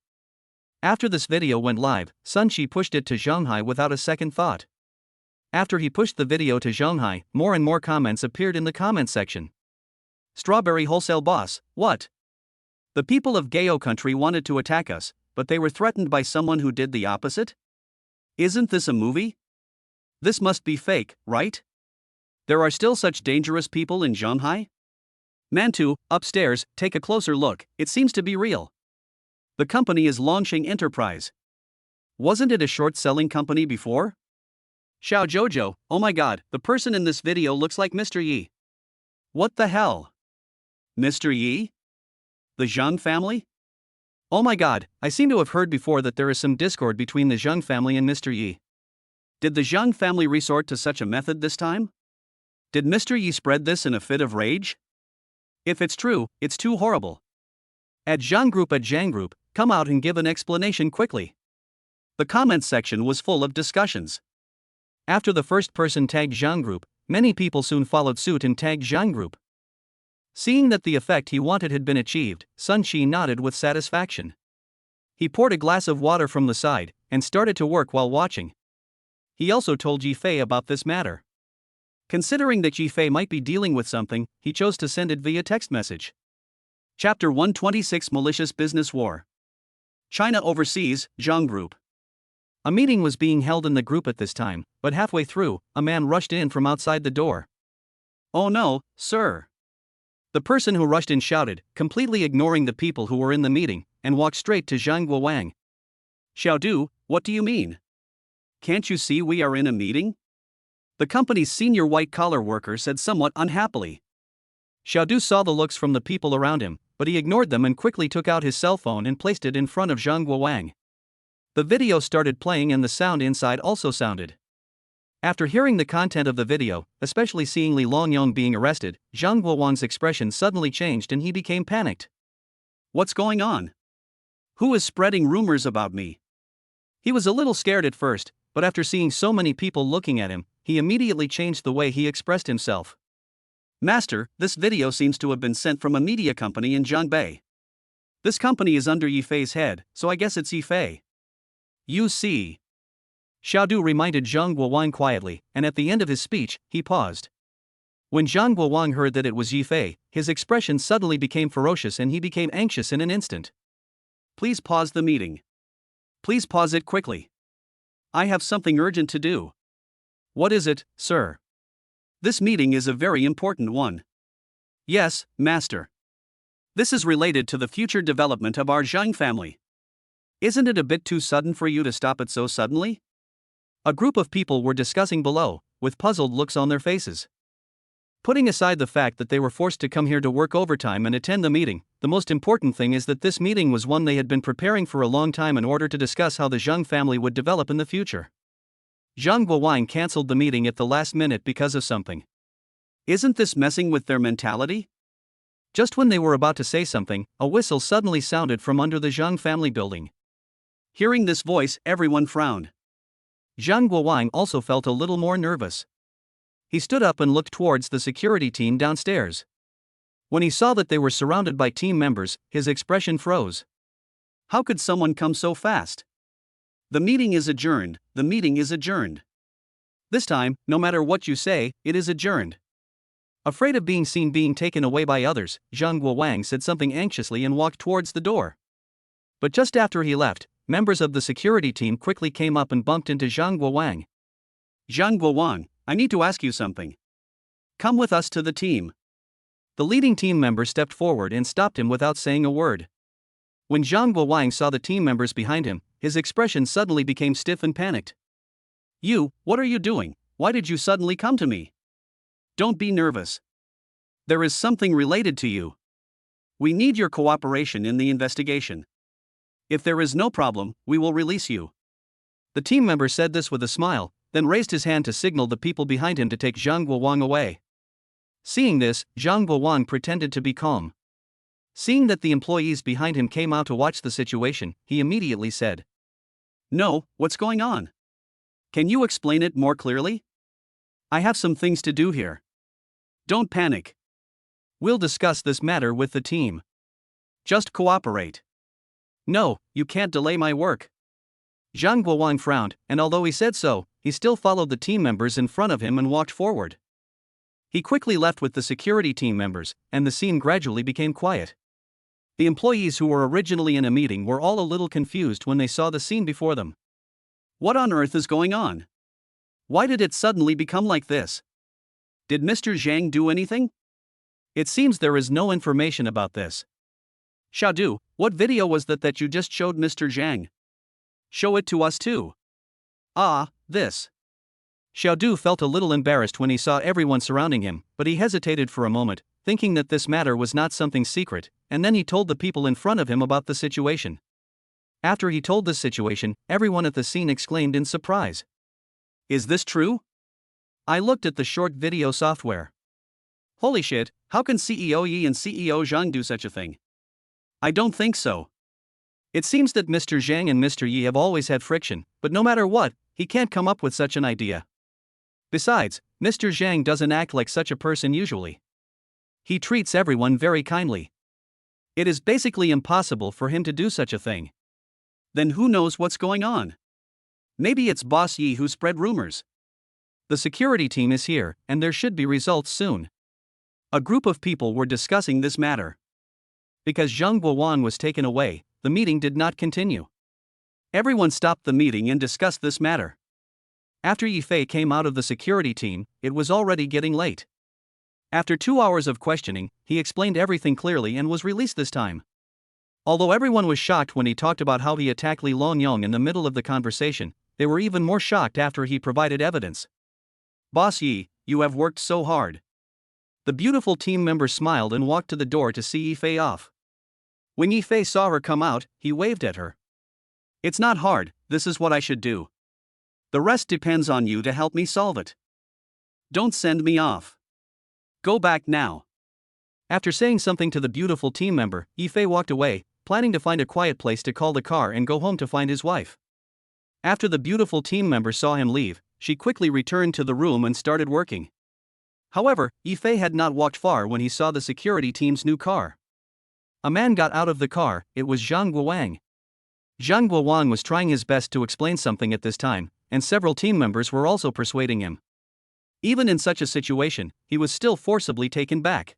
After this video went live, Sun Qi pushed it to Zhonghai without a second thought. After he pushed the video to Zhonghai, more and more comments appeared in the comment section. "Strawberry wholesale boss, what? The people of Gao country wanted to attack us, but they were threatened by someone who did the opposite? Isn't this a movie? This must be fake, right? There are still such dangerous people in Zhonghai? Mantu, upstairs, take a closer look, it seems to be real. The company is launching enterprise. Wasn't it a short-selling company before? Xiao Jojo, oh my god, the person in this video looks like Mr. Yi. What the hell? Mr. Yi? The Zhang family? Oh my god, I seem to have heard before that there is some discord between the Zhang family and Mr. Yi. Did the Zhang family resort to such a method this time? Did Mr. Yi spread this in a fit of rage? If it's true, it's too horrible. At Zhang Group, come out and give an explanation quickly. The comments section was full of discussions. After the first person tagged Zhang Group, many people soon followed suit and tagged Zhang Group. Seeing that the effect he wanted had been achieved, Sun Qi nodded with satisfaction. He poured a glass of water from the side and started to work while watching. He also told Yi Fei about this matter. Considering that Yi Fei might be dealing with something, he chose to send it via text message. Chapter 126 Malicious Business War. China Overseas, Zhang Group. A meeting was being held in the group at this time, but halfway through, a man rushed in from outside the door. "Oh no, sir." The person who rushed in shouted, completely ignoring the people who were in the meeting, and walked straight to Zhang Guowang. "Xiaodu, what do you mean? Can't you see we are in a meeting?" The company's senior white-collar worker said somewhat unhappily. Xiaodu saw the looks from the people around him, but he ignored them and quickly took out his cell phone and placed it in front of Zhang Guowang. The video started playing and the sound inside also sounded. After hearing the content of the video, especially seeing Li Longyong being arrested, Zhang Guowang's expression suddenly changed and he became panicked. "What's going on? Who is spreading rumors about me?" He was a little scared at first, but after seeing so many people looking at him, he immediately changed the way he expressed himself. "Master, this video seems to have been sent from a media company in Zhangbei. This company is under Yi Fei's head, so I guess it's Yi Fei. You see." Xiaodu reminded Zhang Guowang quietly, and at the end of his speech, he paused. When Zhang Guowang heard that it was Yi Fei, his expression suddenly became ferocious and he became anxious in an instant. "Please pause the meeting. Please pause it quickly. I have something urgent to do." "What is it, sir?" "This meeting is a very important one." "Yes, master. This is related to the future development of our Zhang family. Isn't it a bit too sudden for you to stop it so suddenly?" A group of people were discussing below, with puzzled looks on their faces. Putting aside the fact that they were forced to come here to work overtime and attend the meeting, the most important thing is that this meeting was one they had been preparing for a long time in order to discuss how the Zhang family would develop in the future. Zhang Guowang cancelled the meeting at the last minute because of something. Isn't this messing with their mentality? Just when they were about to say something, a whistle suddenly sounded from under the Zhang family building. Hearing this voice, everyone frowned. Zhang Guowang also felt a little more nervous. He stood up and looked towards the security team downstairs. When he saw that they were surrounded by team members, his expression froze. How could someone come so fast? "The meeting is adjourned, the meeting is adjourned. This time, no matter what you say, it is adjourned." Afraid of being seen being taken away by others, Zhang Guowang said something anxiously and walked towards the door. But just after he left, members of the security team quickly came up and bumped into Zhang Guowang. "Zhang Guowang, I need to ask you something. Come with us to the team." The leading team member stepped forward and stopped him without saying a word. When Zhang Guowang saw the team members behind him, his expression suddenly became stiff and panicked. "You, what are you doing? Why did you suddenly come to me? Don't be nervous. There is something related to you. We need your cooperation in the investigation. If there is no problem, we will release you." The team member said this with a smile, then raised his hand to signal the people behind him to take Zhang Guowang away. Seeing this, Zhang Guowang pretended to be calm. Seeing that the employees behind him came out to watch the situation, he immediately said, "No, what's going on? Can you explain it more clearly? I have some things to do here. Don't panic. We'll discuss this matter with the team. Just cooperate." "No, you can't delay my work." Zhang Guowang frowned, and although he said so, he still followed the team members in front of him and walked forward. He quickly left with the security team members, and the scene gradually became quiet. The employees who were originally in a meeting were all a little confused when they saw the scene before them. What on earth is going on? Why did it suddenly become like this? Did Mr. Zhang do anything? It seems there is no information about this. Xiaodu, what video was that you just showed Mr. Zhang? Show it to us too. Ah, this. Xiaodu felt a little embarrassed when he saw everyone surrounding him, but he hesitated for a moment, thinking that this matter was not something secret, and then he told the people in front of him about the situation. After he told this situation, everyone at the scene exclaimed in surprise. Is this true? I looked at the short video software. Holy shit, how can CEO Yi and CEO Zhang do such a thing? I don't think so. It seems that Mr. Zhang and Mr. Yi have always had friction, but no matter what, he can't come up with such an idea. Besides, Mr. Zhang doesn't act like such a person usually. He treats everyone very kindly. It is basically impossible for him to do such a thing. Then who knows what's going on? Maybe it's Boss Yi who spread rumors. The security team is here, and there should be results soon. A group of people were discussing this matter. Because Zhang Guowan was taken away, the meeting did not continue. Everyone stopped the meeting and discussed this matter. After Yi Fei came out of the security team, it was already getting late. After 2 hours of questioning, he explained everything clearly and was released this time. Although everyone was shocked when he talked about how he attacked Li Longyong in the middle of the conversation, they were even more shocked after he provided evidence. Boss Yi, you have worked so hard. The beautiful team member smiled and walked to the door to see Yi Fei off. When Yi Fei saw her come out, he waved at her. It's not hard, this is what I should do. The rest depends on you to help me solve it. Don't send me off. Go back now. After saying something to the beautiful team member, Yi Fei walked away, planning to find a quiet place to call the car and go home to find his wife. After the beautiful team member saw him leave, she quickly returned to the room and started working. However, Yi Fei had not walked far when he saw the security team's new car. A man got out of the car. It was Zhang Guowang. Zhang Guowang was trying his best to explain something at this time, and several team members were also persuading him. Even in such a situation, he was still forcibly taken back.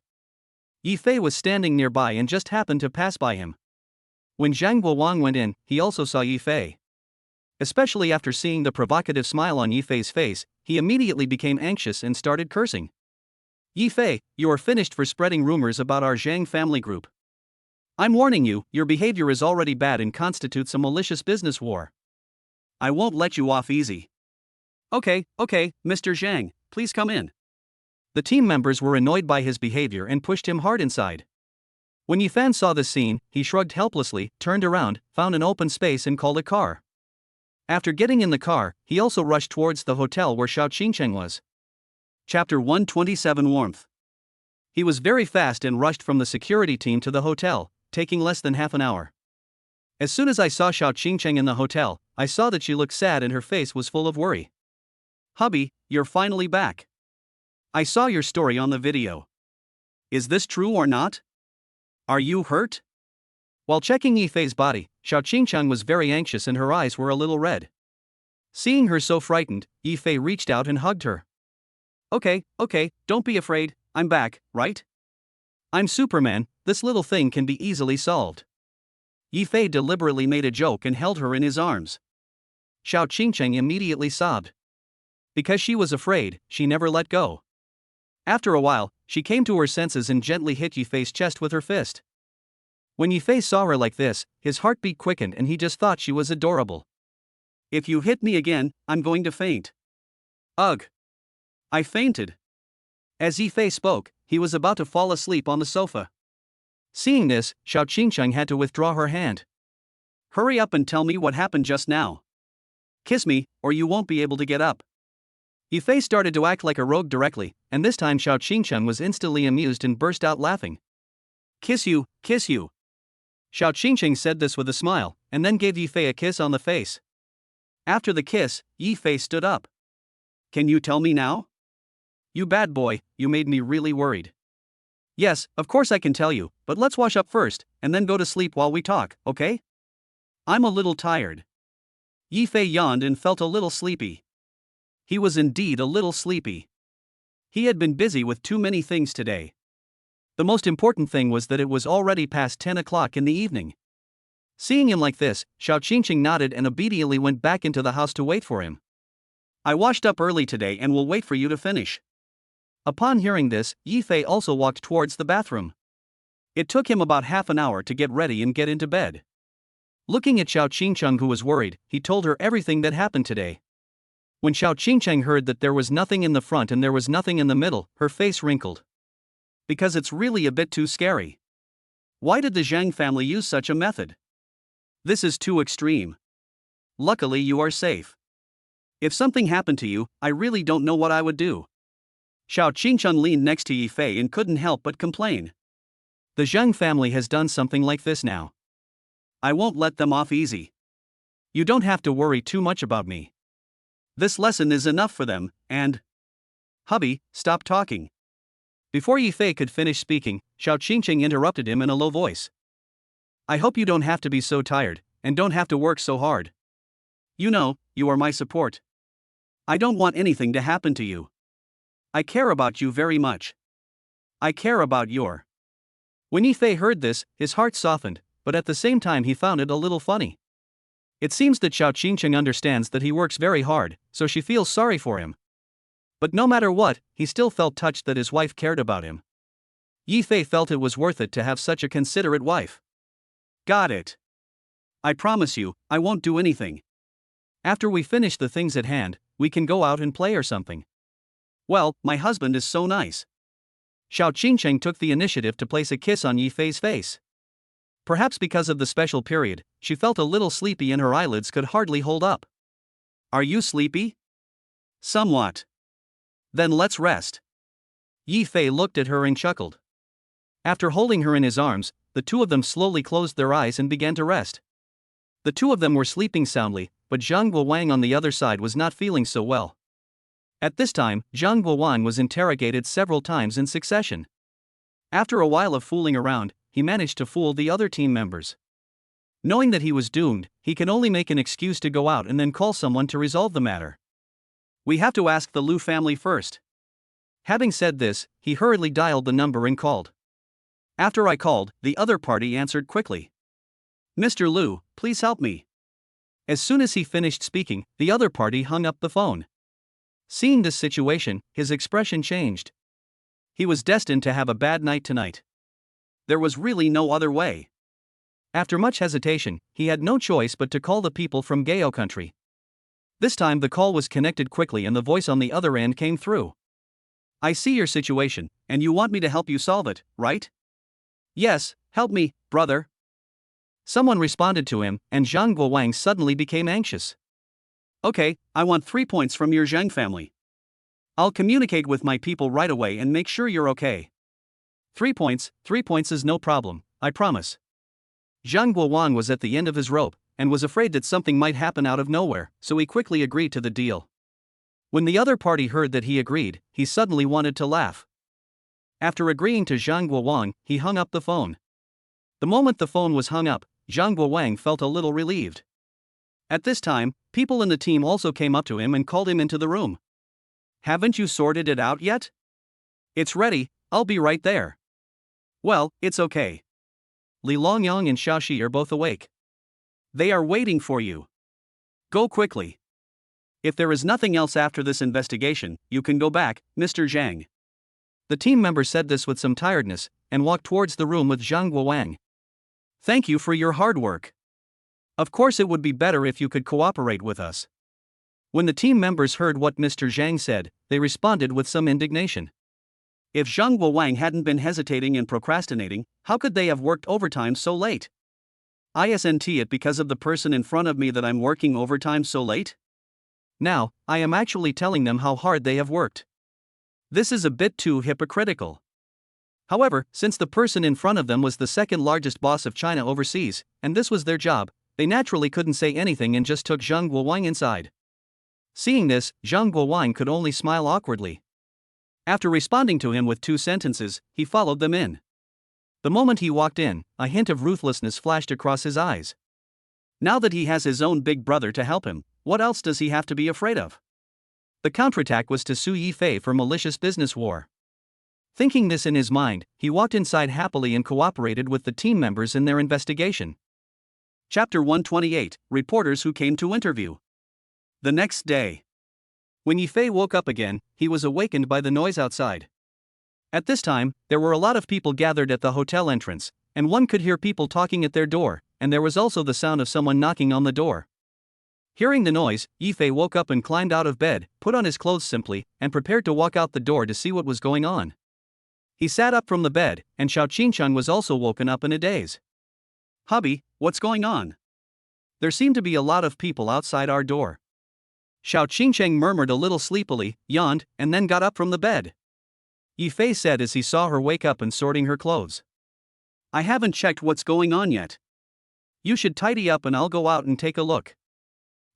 Yi Fei was standing nearby and just happened to pass by him. When Zhang Guowang went in, he also saw Yi Fei. Especially after seeing the provocative smile on Yi Fei's face, he immediately became anxious and started cursing. Yi Fei, you are finished for spreading rumors about our Zhang family group. I'm warning you, your behavior is already bad and constitutes a malicious business war. I won't let you off easy. Okay, Mr. Zhang, please come in. The team members were annoyed by his behavior and pushed him hard inside. When Yi Fan saw this scene, he shrugged helplessly, turned around, found an open space and called a car. After getting in the car, he also rushed towards the hotel where Xiao Qingcheng was. Chapter 127 Warmth. He was very fast and rushed from the security team to the hotel, taking less than half an hour. As soon as I saw Xiao Qingcheng in the hotel, I saw that she looked sad and her face was full of worry. Hubby, you're finally back. I saw your story on the video. Is this true or not? Are you hurt? While checking Yi Fei's body, Xiao Qingcheng was very anxious and her eyes were a little red. Seeing her so frightened, Yi Fei reached out and hugged her. Okay, don't be afraid, I'm back, right? I'm Superman, this little thing can be easily solved. Yi Fei deliberately made a joke and held her in his arms. Xiao Qingcheng immediately sobbed. Because she was afraid, she never let go. After a while, she came to her senses and gently hit Yi Fei's chest with her fist. When Yi Fei saw her like this, his heartbeat quickened and he just thought she was adorable. If you hit me again, I'm going to faint. Ugh. I fainted. As Yi Fei spoke, he was about to fall asleep on the sofa. Seeing this, Xiao Qingcheng had to withdraw her hand. Hurry up and tell me what happened just now. Kiss me, or you won't be able to get up. Yi Fei started to act like a rogue directly, and this time Xiao Qingcheng was instantly amused and burst out laughing. Kiss you. Xiao Qingcheng said this with a smile, and then gave Yi Fei a kiss on the face. After the kiss, Yi Fei stood up. Can you tell me now? You bad boy, you made me really worried. Yes, of course I can tell you, but let's wash up first, and then go to sleep while we talk, okay? I'm a little tired. Yi Fei yawned and felt a little sleepy. He was indeed a little sleepy. He had been busy with too many things today. The most important thing was that it was already past 10 o'clock in the evening. Seeing him like this, Xiao Qingcheng nodded and obediently went back into the house to wait for him. I washed up early today and will wait for you to finish. Upon hearing this, Yi Fei also walked towards the bathroom. It took him about half an hour to get ready and get into bed. Looking at Xiao Qingcheng, who was worried, he told her everything that happened today. When Xiao Qingcheng heard that there was nothing in the front and there was nothing in the middle, her face wrinkled. Because it's really a bit too scary. Why did the Zhang family use such a method? This is too extreme. Luckily you are safe. If something happened to you, I really don't know what I would do. Xiao Qingcheng leaned next to Yi Fei and couldn't help but complain. The Zhang family has done something like this now. I won't let them off easy. You don't have to worry too much about me. This lesson is enough for them, and... Hubby, stop talking. Before Yi Fei could finish speaking, Xiao Qingqing interrupted him in a low voice. I hope you don't have to be so tired, and don't have to work so hard. You know, you are my support. I don't want anything to happen to you. I care about you very much. I care about your. When Yi Fei heard this, his heart softened, but at the same time he found it a little funny. It seems that Xiao Qingqing understands that he works very hard, so she feels sorry for him. But no matter what, he still felt touched that his wife cared about him. Yi Fei felt it was worth it to have such a considerate wife. Got it. I promise you, I won't do anything. After we finish the things at hand, we can go out and play or something. Well, my husband is so nice. Xiao Qingqing took the initiative to place a kiss on Yi Fei's face. Perhaps because of the special period, she felt a little sleepy and her eyelids could hardly hold up. Are you sleepy? Somewhat. Then let's rest. Yi Fei looked at her and chuckled. After holding her in his arms, the two of them slowly closed their eyes and began to rest. The two of them were sleeping soundly, but Zhang Guowang on the other side was not feeling so well. At this time, Zhang Guowang was interrogated several times in succession. After a while of fooling around, he managed to fool the other team members. Knowing that he was doomed, he can only make an excuse to go out and then call someone to resolve the matter. We have to ask the Liu family first. Having said this, he hurriedly dialed the number and called. After I called, the other party answered quickly. Mr. Liu, please help me. As soon as he finished speaking, the other party hung up the phone. Seeing this situation, his expression changed. He was destined to have a bad night tonight. There was really no other way. After much hesitation, he had no choice but to call the people from Gao country. This time the call was connected quickly and the voice on the other end came through. I see your situation, and you want me to help you solve it, right? Yes, help me, brother. Someone responded to him, and Zhang Guowang suddenly became anxious. Okay, I want 3 points from your Zhang family. I'll communicate with my people right away and make sure you're okay. 3 points is no problem, I promise. Zhang Guowang was at the end of his rope, and was afraid that something might happen out of nowhere, so he quickly agreed to the deal. When the other party heard that he agreed, he suddenly wanted to laugh. After agreeing to Zhang Guowang, he hung up the phone. The moment the phone was hung up, Zhang Guowang felt a little relieved. At this time, people in the team also came up to him and called him into the room. Haven't you sorted it out yet? It's ready, I'll be right there. Well, it's okay. Li Longyong and Xiaoxi are both awake. They are waiting for you. Go quickly. If there is nothing else after this investigation, you can go back, Mr. Zhang. The team member said this with some tiredness, and walked towards the room with Zhang Guowang. Thank you for your hard work. Of course it would be better if you could cooperate with us. When the team members heard what Mr. Zhang said, they responded with some indignation. If Zhang Guowang hadn't been hesitating and procrastinating, how could they have worked overtime so late? Isn't it because of the person in front of me that I'm working overtime so late? Now, I am actually telling them how hard they have worked. This is a bit too hypocritical. However, since the person in front of them was the second largest boss of China overseas, and this was their job, they naturally couldn't say anything and just took Zhang Guowang inside. Seeing this, Zhang Guowang could only smile awkwardly. After responding to him with 2 sentences, he followed them in. The moment he walked in, a hint of ruthlessness flashed across his eyes. Now that he has his own big brother to help him, what else does he have to be afraid of? The counterattack was to sue Yi Fei for malicious business war. Thinking this in his mind, he walked inside happily and cooperated with the team members in their investigation. Chapter 128, Reporters Who Came to Interview. The next day. When Yi Fei woke up again, he was awakened by the noise outside. At this time, there were a lot of people gathered at the hotel entrance, and one could hear people talking at their door, and there was also the sound of someone knocking on the door. Hearing the noise, Yi Fei woke up and climbed out of bed, put on his clothes simply, and prepared to walk out the door to see what was going on. He sat up from the bed, and Xiao Qingchun was also woken up in a daze. Hubby, what's going on? There seem to be a lot of people outside our door. Xiao Qingcheng murmured a little sleepily, yawned, and then got up from the bed. Yi Fei said as he saw her wake up and sorting her clothes. I haven't checked what's going on yet. You should tidy up and I'll go out and take a look.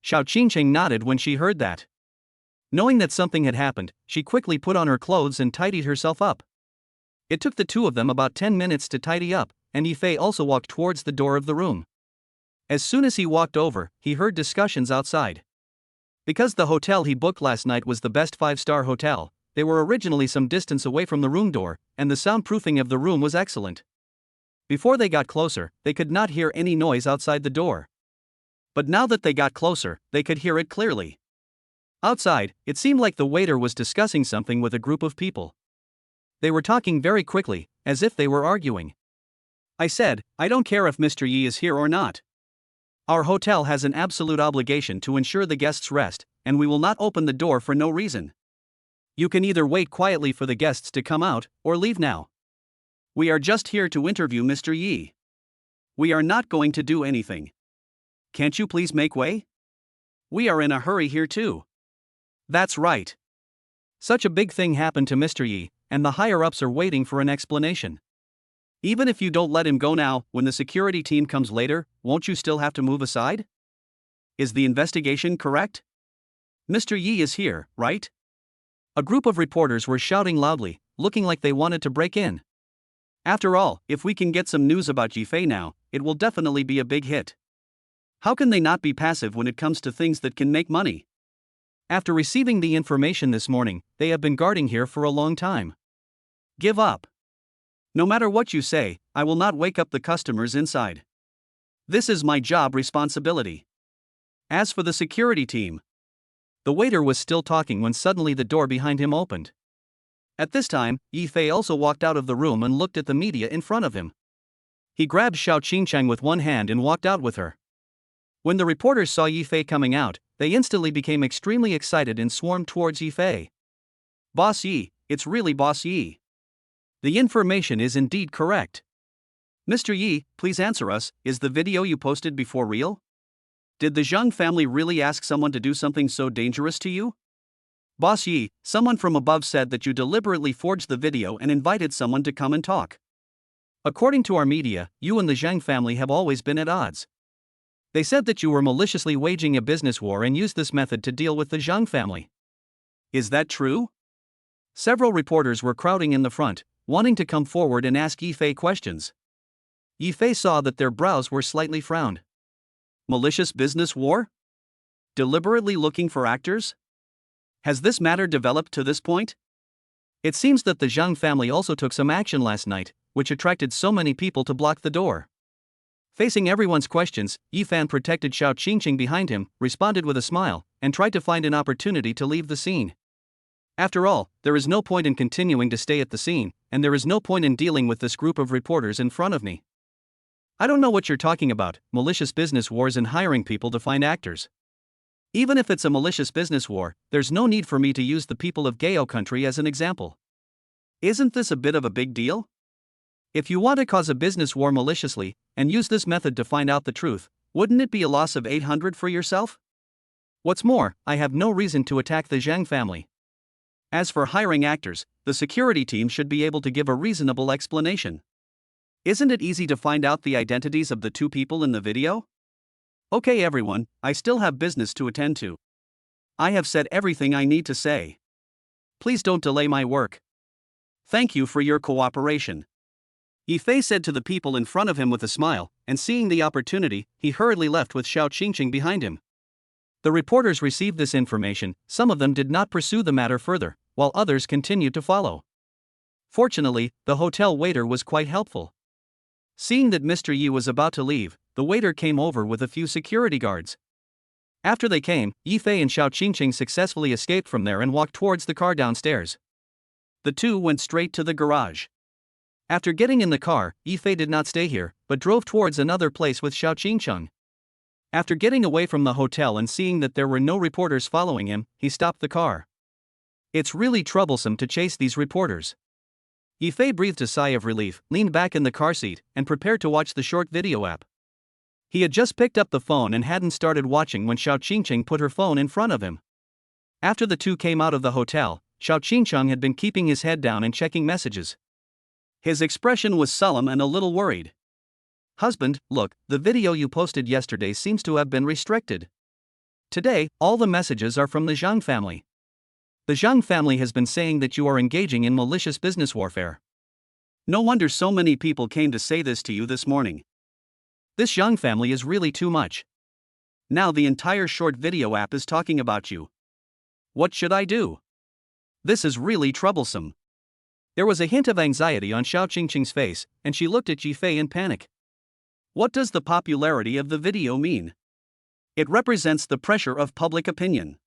Xiao Qingcheng nodded when she heard that. Knowing that something had happened, she quickly put on her clothes and tidied herself up. It took the two of them about 10 minutes to tidy up, and Yifei also walked towards the door of the room. As soon as he walked over, he heard discussions outside. Because the hotel he booked last night was the best 5-star hotel, they were originally some distance away from the room door, and the soundproofing of the room was excellent. Before they got closer, they could not hear any noise outside the door. But now that they got closer, they could hear it clearly. Outside, it seemed like the waiter was discussing something with a group of people. They were talking very quickly, as if they were arguing. I said, I don't care if Mr. Yi is here or not. Our hotel has an absolute obligation to ensure the guests rest, and we will not open the door for no reason. You can either wait quietly for the guests to come out, or leave now. We are just here to interview Mr. Yi. We are not going to do anything. Can't you please make way? We are in a hurry here too. That's right. Such a big thing happened to Mr. Yi, and the higher-ups are waiting for an explanation. Even if you don't let him go now, when the security team comes later, won't you still have to move aside? Is the investigation correct? Mr. Yi is here, right? A group of reporters were shouting loudly, looking like they wanted to break in. After all, if we can get some news about Yifei now, it will definitely be a big hit. How can they not be passive when it comes to things that can make money? After receiving the information this morning, they have been guarding here for a long time. Give up. No matter what you say, I will not wake up the customers inside. This is my job responsibility. As for the security team. The waiter was still talking when suddenly the door behind him opened. At this time, Yifei also walked out of the room and looked at the media in front of him. He grabbed Xiao Qingchang with one hand and walked out with her. When the reporters saw Yifei coming out, they instantly became extremely excited and swarmed towards Yifei. Boss Yi, it's really Boss Yi. The information is indeed correct. Mr. Yi, please answer us, is the video you posted before real? Did the Zhang family really ask someone to do something so dangerous to you? Boss Yi, someone from above said that you deliberately forged the video and invited someone to come and talk. According to our media, you and the Zhang family have always been at odds. They said that you were maliciously waging a business war and used this method to deal with the Zhang family. Is that true? Several reporters were crowding in the front, wanting to come forward and ask Yifei questions. Yifei saw that their brows were slightly frowned. Malicious business war? Deliberately looking for actors? Has this matter developed to this point? It seems that the Zhang family also took some action last night, which attracted so many people to block the door. Facing everyone's questions, Yifan protected Xiao Qingqing behind him, responded with a smile, and tried to find an opportunity to leave the scene. After all, there is no point in continuing to stay at the scene, and there is no point in dealing with this group of reporters in front of me. I don't know what you're talking about, malicious business wars and hiring people to find actors. Even if it's a malicious business war, there's no need for me to use the people of Gao country as an example. Isn't this a bit of a big deal? If you want to cause a business war maliciously, and use this method to find out the truth, wouldn't it be a loss of 800 for yourself? What's more, I have no reason to attack the Zhang family. As for hiring actors, the security team should be able to give a reasonable explanation. Isn't it easy to find out the identities of the two people in the video? Okay everyone, I still have business to attend to. I have said everything I need to say. Please don't delay my work. Thank you for your cooperation. Yifei said to the people in front of him with a smile, and seeing the opportunity, he hurriedly left with Xiao Qingqing behind him. The reporters received this information, some of them did not pursue the matter further, while others continued to follow. Fortunately, the hotel waiter was quite helpful. Seeing that Mr. Yi was about to leave, the waiter came over with a few security guards. After they came, Yifei and Xiao Qingqing successfully escaped from there and walked towards the car downstairs. The two went straight to the garage. After getting in the car, Yifei did not stay here, but drove towards another place with Xiao Qingcheng. After getting away from the hotel and seeing that there were no reporters following him, he stopped the car. It's really troublesome to chase these reporters. Yifei breathed a sigh of relief, leaned back in the car seat, and prepared to watch the short video app. He had just picked up the phone and hadn't started watching when Xiao Qingcheng put her phone in front of him. After the two came out of the hotel, Xiao Qingcheng had been keeping his head down and checking messages. His expression was solemn and a little worried. Husband, look, the video you posted yesterday seems to have been restricted. Today, all the messages are from the Zhang family. The Zhang family has been saying that you are engaging in malicious business warfare. No wonder so many people came to say this to you this morning. This Young family is really too much. Now the entire short video app is talking about you. What should I do? This is really troublesome. There was a hint of anxiety on Xiao Qingqing's face, and she looked at Yifei in panic. What does the popularity of the video mean? It represents the pressure of public opinion.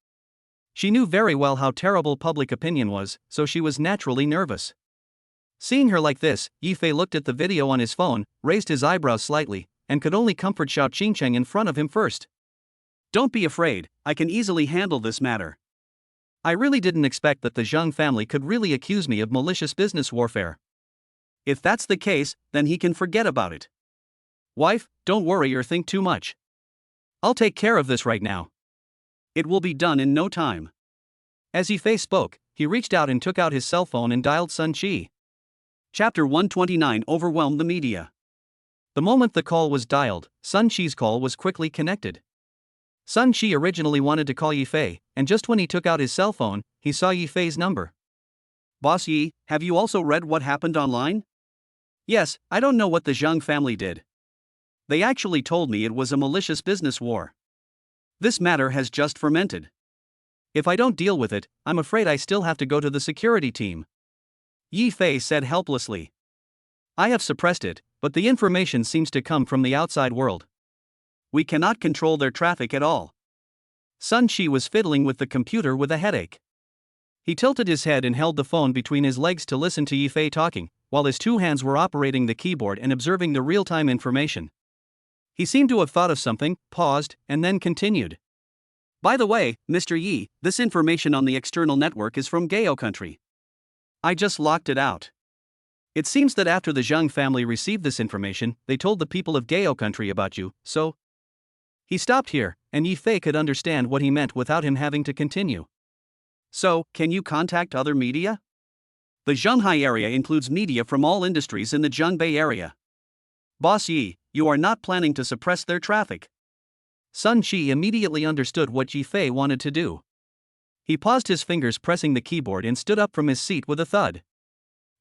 She knew very well how terrible public opinion was, so she was naturally nervous. Seeing her like this, Yifei looked at the video on his phone, raised his eyebrows slightly, and could only comfort Xiao Qingqing in front of him first. Don't be afraid, I can easily handle this matter. I really didn't expect that the Zhang family could really accuse me of malicious business warfare. If that's the case, then he can forget about it. Wife, don't worry or think too much. I'll take care of this right now. It will be done in no time. As Yifei spoke, he reached out and took out his cell phone and dialed Sun Qi. Chapter 129 overwhelmed the media. The moment the call was dialed, Sun Qi's call was quickly connected. Sun Qi originally wanted to call Yifei, and just when he took out his cell phone, he saw Yifei's number. Boss Yi, have you also read what happened online? Yes, I don't know what the Zhang family did. They actually told me it was a malicious business war. This matter has just fermented. If I don't deal with it, I'm afraid I still have to go to the security team. Yifei said helplessly. I have suppressed it, but the information seems to come from the outside world. We cannot control their traffic at all. Sun Qi was fiddling with the computer with a headache. He tilted his head and held the phone between his legs to listen to Yifei talking, while his two hands were operating the keyboard and observing the real-time information. He seemed to have thought of something, paused, and then continued. By the way, Mr. Yi, this information on the external network is from Gao country. I just locked it out. It seems that after the Zhang family received this information, they told the people of Gao country about you, so... He stopped here, and Yifei could understand what he meant without him having to continue. So, can you contact other media? The Zhonghai area includes media from all industries in the Zhongbei area. Boss Yi, you are not planning to suppress their traffic. Sun Qi immediately understood what Yifei wanted to do. He paused his fingers pressing the keyboard and stood up from his seat with a thud.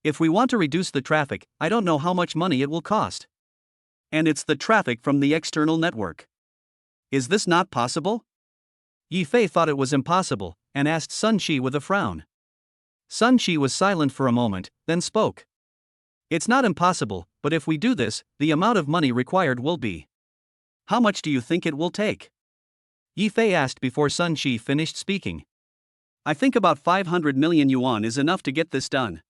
If we want to reduce the traffic, I don't know how much money it will cost. And it's the traffic from the external network. Is this not possible? Yifei thought it was impossible, and asked Sun Qi with a frown. Sun Qi was silent for a moment, then spoke. It's not impossible, but if we do this, the amount of money required will be. How much do you think it will take? Yifei asked before Sun Qi finished speaking. I think about 500 million yuan is enough to get this done.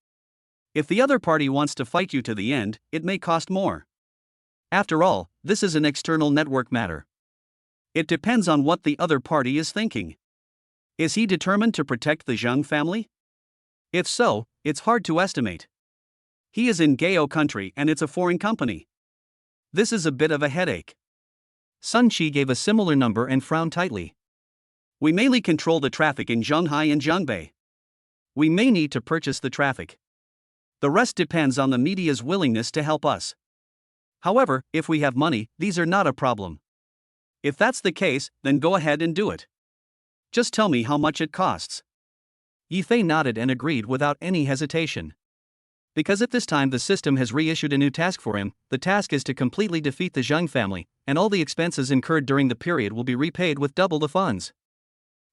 If the other party wants to fight you to the end, it may cost more. After all, this is an external network matter. It depends on what the other party is thinking. Is he determined to protect the Zhang family? If so, it's hard to estimate. He is in Gao country and it's a foreign company. This is a bit of a headache. Sun Qi gave a similar number and frowned tightly. We mainly control the traffic in Zhonghai and Zhongbei. We may need to purchase the traffic. The rest depends on the media's willingness to help us. However, if we have money, these are not a problem. If that's the case, then go ahead and do it. Just tell me how much it costs. Yifei nodded and agreed without any hesitation. Because at this time the system has reissued a new task for him, the task is to completely defeat the Zhang family, and all the expenses incurred during the period will be repaid with double the funds.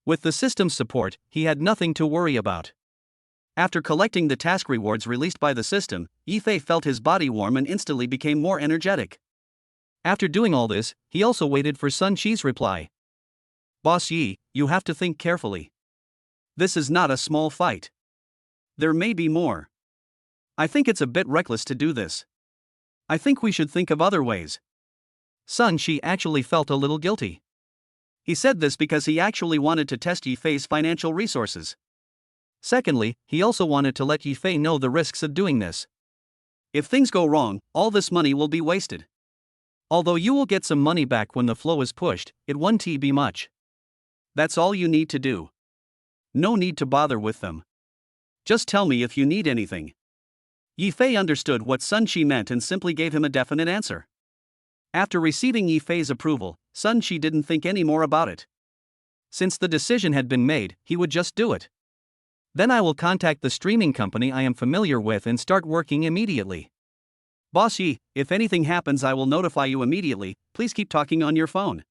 With the system's support, he had nothing to worry about. After collecting the task rewards released by the system, Yifei felt his body warm and instantly became more energetic. After doing all this, he also waited for Sun Qi's reply. Boss Yi, you have to think carefully. This is not a small fight. There may be more. I think it's a bit reckless to do this. I think we should think of other ways. Sun Qi actually felt a little guilty. He said this because he actually wanted to test Yifei's financial resources. Secondly, he also wanted to let Yifei know the risks of doing this. If things go wrong, all this money will be wasted. Although you will get some money back when the flow is pushed, it won't be much. That's all you need to do. No need to bother with them. Just tell me if you need anything. Yifei understood what Sun Qi meant and simply gave him a definite answer. After receiving Yifei's approval, Sun Qi didn't think any more about it. Since the decision had been made, he would just do it. Then I will contact the streaming company I am familiar with and start working immediately. Boss Yi, if anything happens I will notify you immediately, please keep talking on your phone.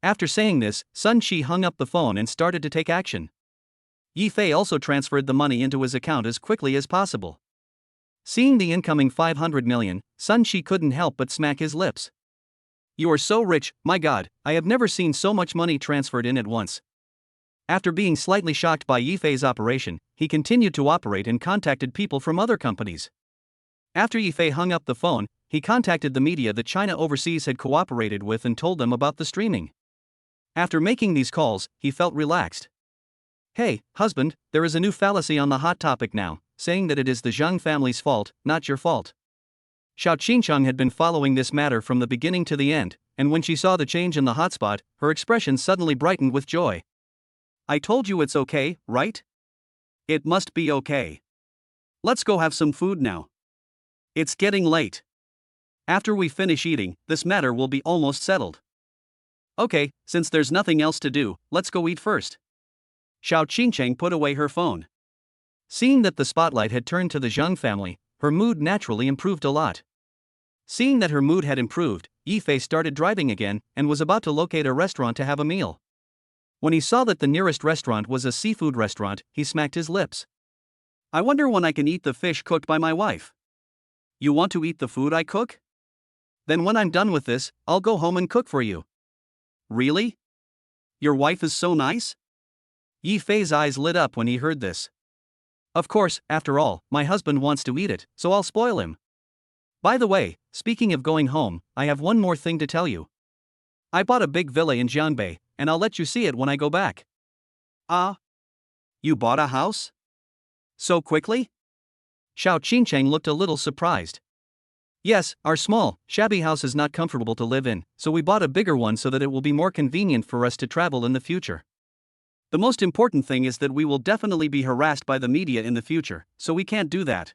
After saying this, Sun Shi hung up the phone and started to take action. Yi Fei also transferred the money into his account as quickly as possible. Seeing the incoming 500 million, Sun Shi couldn't help but smack his lips. You are so rich, my god, I have never seen so much money transferred in at once. After being slightly shocked by Yi Fei's operation, he continued to operate and contacted people from other companies. After Yi Fei hung up the phone, he contacted the media that China Overseas had cooperated with and told them about the streaming. After making these calls, he felt relaxed. Hey, husband, there is a new fallacy on the hot topic now, saying that it is the Zhang family's fault, not your fault. Xiao Qingchang had been following this matter from the beginning to the end, and when she saw the change in the hotspot, her expression suddenly brightened with joy. I told you it's okay, right? It must be okay. Let's go have some food now. It's getting late. After we finish eating, this matter will be almost settled. Okay, since there's nothing else to do, let's go eat first. Xiao Qingchang put away her phone. Seeing that the spotlight had turned to the Zhang family, her mood naturally improved a lot. Seeing that her mood had improved, Yi Fei started driving again and was about to locate a restaurant to have a meal. When he saw that the nearest restaurant was a seafood restaurant, he smacked his lips. I wonder when I can eat the fish cooked by my wife. You want to eat the food I cook? Then when I'm done with this, I'll go home and cook for you. Really? Your wife is so nice? Yi Fei's eyes lit up when he heard this. Of course, after all, my husband wants to eat it, so I'll spoil him. By the way, speaking of going home, I have one more thing to tell you. I bought a big villa in Jianbei, and I'll let you see it when I go back. Ah? You bought a house? So quickly? Xiao Qingchang looked a little surprised. Yes, our small, shabby house is not comfortable to live in, so we bought a bigger one so that it will be more convenient for us to travel in the future. The most important thing is that we will definitely be harassed by the media in the future, so we can't do that.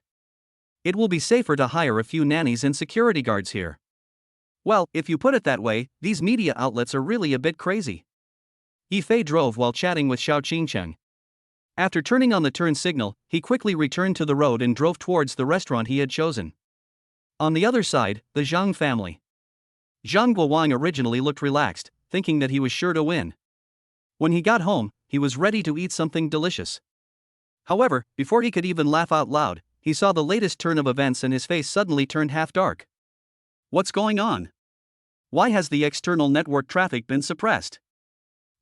It will be safer to hire a few nannies and security guards here. Well, if you put it that way, these media outlets are really a bit crazy. Yi Fei drove while chatting with Xiao Qingchang. After turning on the turn signal, he quickly returned to the road and drove towards the restaurant he had chosen. On the other side, the Zhang family. Zhang Guowang originally looked relaxed, thinking that he was sure to win. When he got home, he was ready to eat something delicious. However, before he could even laugh out loud, he saw the latest turn of events and his face suddenly turned half dark. What's going on? Why has the external network traffic been suppressed?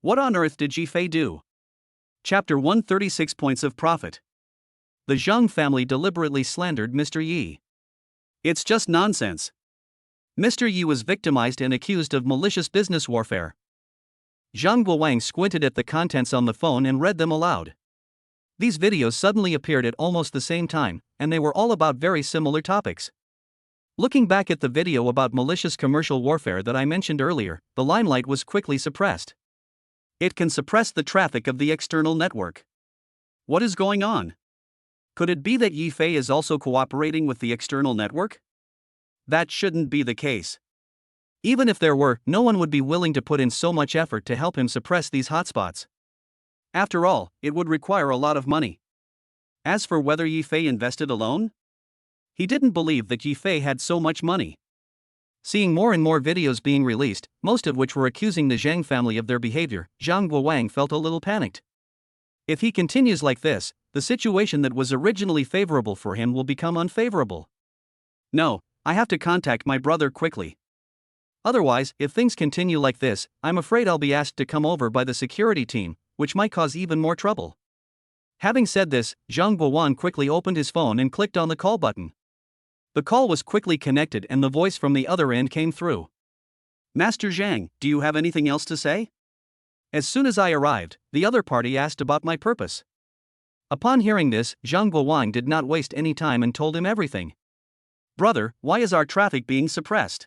What on earth did Yi Fei do? Chapter 136 Points of Profit. The Zhang family deliberately slandered Mr. Yi. It's just nonsense. Mr. Yi was victimized and accused of malicious business warfare. Zhang Guowang squinted at the contents on the phone and read them aloud. These videos suddenly appeared at almost the same time, and they were all about very similar topics. Looking back at the video about malicious commercial warfare that I mentioned earlier, the limelight was quickly suppressed. It can suppress the traffic of the external network. What is going on? Could it be that Yi Fei is also cooperating with the external network? That shouldn't be the case. Even if there were, no one would be willing to put in so much effort to help him suppress these hotspots. After all, it would require a lot of money. As for whether Yi Fei invested alone? He didn't believe that Yi Fei had so much money. Seeing more and more videos being released, most of which were accusing the Zhang family of their behavior, Zhang Guowang felt a little panicked. If he continues like this, the situation that was originally favorable for him will become unfavorable. No, I have to contact my brother quickly. Otherwise, if things continue like this, I'm afraid I'll be asked to come over by the security team, which might cause even more trouble. Having said this, Zhang Guowang quickly opened his phone and clicked on the call button. The call was quickly connected and the voice from the other end came through. Master Zhang, do you have anything else to say? As soon as I arrived, the other party asked about my purpose. Upon hearing this, Zhang Guowang did not waste any time and told him everything. Brother, why is our traffic being suppressed?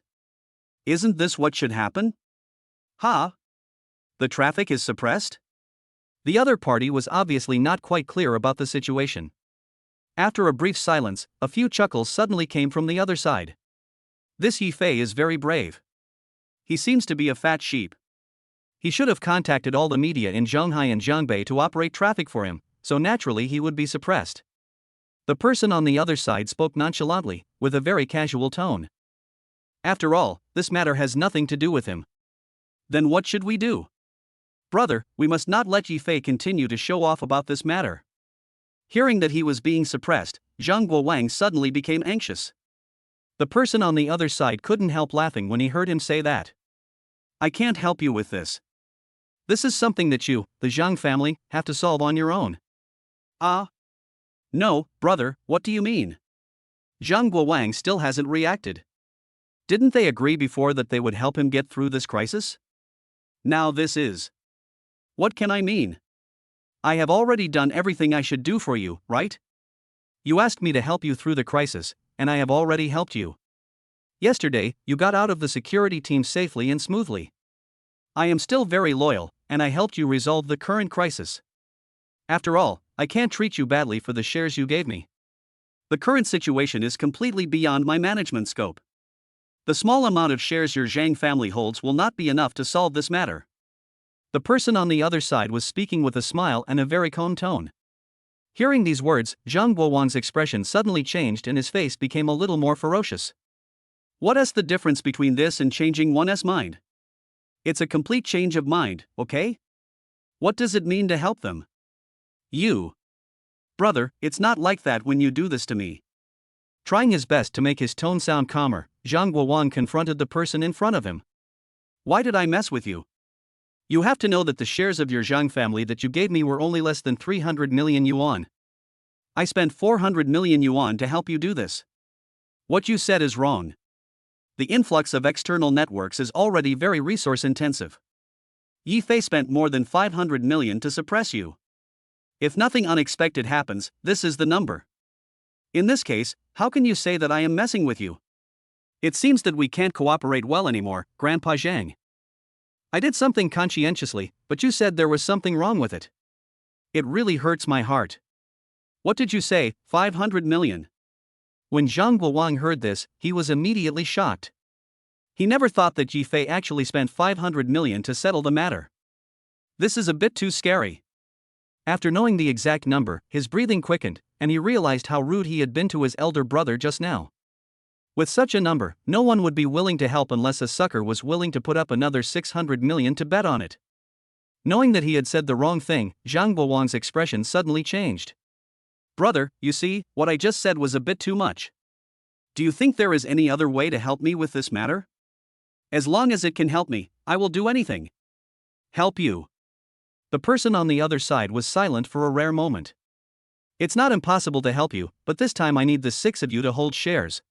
Isn't this what should happen? Huh? The traffic is suppressed? The other party was obviously not quite clear about the situation. After a brief silence, a few chuckles suddenly came from the other side. This Yi Fei is very brave. He seems to be a fat sheep. He should have contacted all the media in Zhonghai and Jiangbei to operate traffic for him, so naturally he would be suppressed. The person on the other side spoke nonchalantly, with a very casual tone. After all, this matter has nothing to do with him. Then what should we do? Brother, we must not let Yifei continue to show off about this matter. Hearing that he was being suppressed, Zhang Guowang suddenly became anxious. The person on the other side couldn't help laughing when he heard him say that. I can't help you with this. This is something that you, the Zhang family, have to solve on your own. No, brother, what do you mean? Zhang Guowang still hasn't reacted. Didn't they agree before that they would help him get through this crisis? Now this is. What can I mean? I have already done everything I should do for you, right? You asked me to help you through the crisis, and I have already helped you. Yesterday, you got out of the security team safely and smoothly. I am still very loyal, and I helped you resolve the current crisis. After all, I can't treat you badly for the shares you gave me. The current situation is completely beyond my management scope. The small amount of shares your Zhang family holds will not be enough to solve this matter. The person on the other side was speaking with a smile and a very calm tone. Hearing these words, Zhang Guowang's expression suddenly changed and his face became a little more ferocious. What is the difference between this and changing one's mind? It's a complete change of mind, okay? What does it mean to help them? You. Brother, it's not like that when you do this to me. Trying his best to make his tone sound calmer, Zhang Guowang confronted the person in front of him. Why did I mess with you? You have to know that the shares of your Zhang family that you gave me were only less than 300 million yuan. I spent 400 million yuan to help you do this. What you said is wrong. The influx of external networks is already very resource intensive. Yifei spent more than 500 million to suppress you. If nothing unexpected happens, this is the number. In this case, how can you say that I am messing with you? It seems that we can't cooperate well anymore, Grandpa Zhang. I did something conscientiously, but you said there was something wrong with it. It really hurts my heart. What did you say, 500 million? When Zhang Guowang heard this, he was immediately shocked. He never thought that Yifei actually spent 500 million to settle the matter. This is a bit too scary. After knowing the exact number, his breathing quickened, and he realized how rude he had been to his elder brother just now. With such a number, no one would be willing to help unless a sucker was willing to put up another 600 million to bet on it. Knowing that he had said the wrong thing, Zhang Guowang's expression suddenly changed. Brother, you see, what I just said was a bit too much. Do you think there is any other way to help me with this matter? As long as it can help me, I will do anything. Help you. The person on the other side was silent for a rare moment. It's not impossible to help you, but this time I need the 6 of you to hold shares.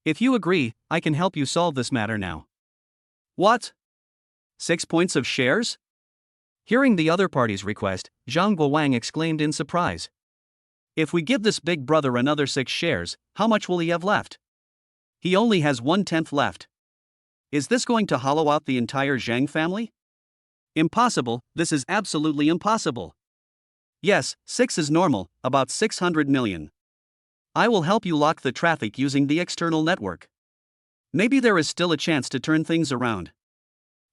If you agree, I can help you solve this matter now. What? 6 points of shares? Hearing the other party's request, Zhang Guowang exclaimed in surprise. If we give this big brother another 6 shares, how much will he have left? He only has 1/10 left. Is this going to hollow out the entire Zhang family? Impossible, this is absolutely impossible. Yes, 6 is normal, about 600 million. I will help you lock the traffic using the external network. Maybe there is still a chance to turn things around.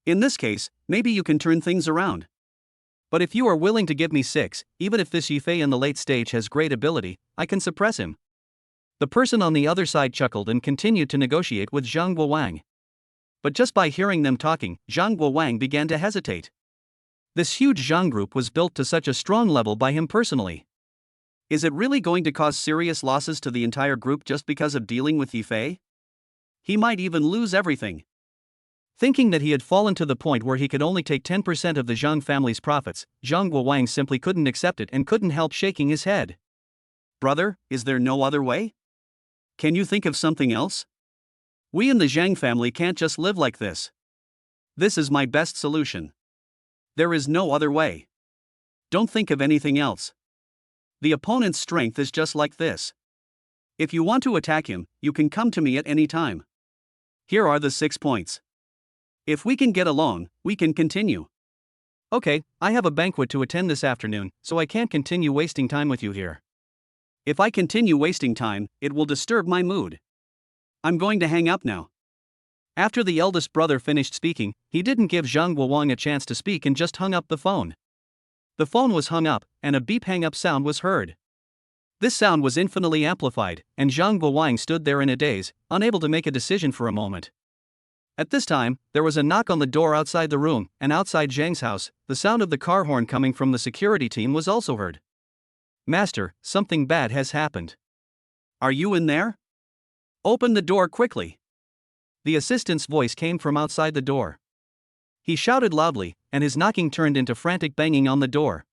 In this case, maybe you can turn things around. But if you are willing to give me 6, even if this Yifei in the late stage has great ability, I can suppress him. The person on the other side chuckled and continued to negotiate with Zhang Guowang. But just by hearing them talking, Zhang Guowang began to hesitate. This huge Zhang group was built to such a strong level by him personally. Is it really going to cause serious losses to the entire group just because of dealing with Yifei? He might even lose everything. Thinking that he had fallen to the point where he could only take 10% of the Zhang family's profits, Zhang Guowang simply couldn't accept it and couldn't help shaking his head. Brother, is there no other way? Can you think of something else? We in the Zhang family can't just live like this. This is my best solution. There is no other way. Don't think of anything else. The opponent's strength is just like this. If you want to attack him, you can come to me at any time. Here are the 6 points. If we can get along, we can continue. Okay, I have a banquet to attend this afternoon, so I can't continue wasting time with you here. If I continue wasting time, it will disturb my mood. I'm going to hang up now. After the eldest brother finished speaking, he didn't give Zhang Guowang a chance to speak and just hung up the phone. The phone was hung up, and a beep hang-up sound was heard. This sound was infinitely amplified, and Zhang Guowang stood there in a daze, unable to make a decision for a moment. At this time, there was a knock on the door outside the room, and outside Zhang's house, the sound of the car horn coming from the security team was also heard. "Master, something bad has happened. Are you in there? Open the door quickly." The assistant's voice came from outside the door. He shouted loudly, and his knocking turned into frantic banging on the door.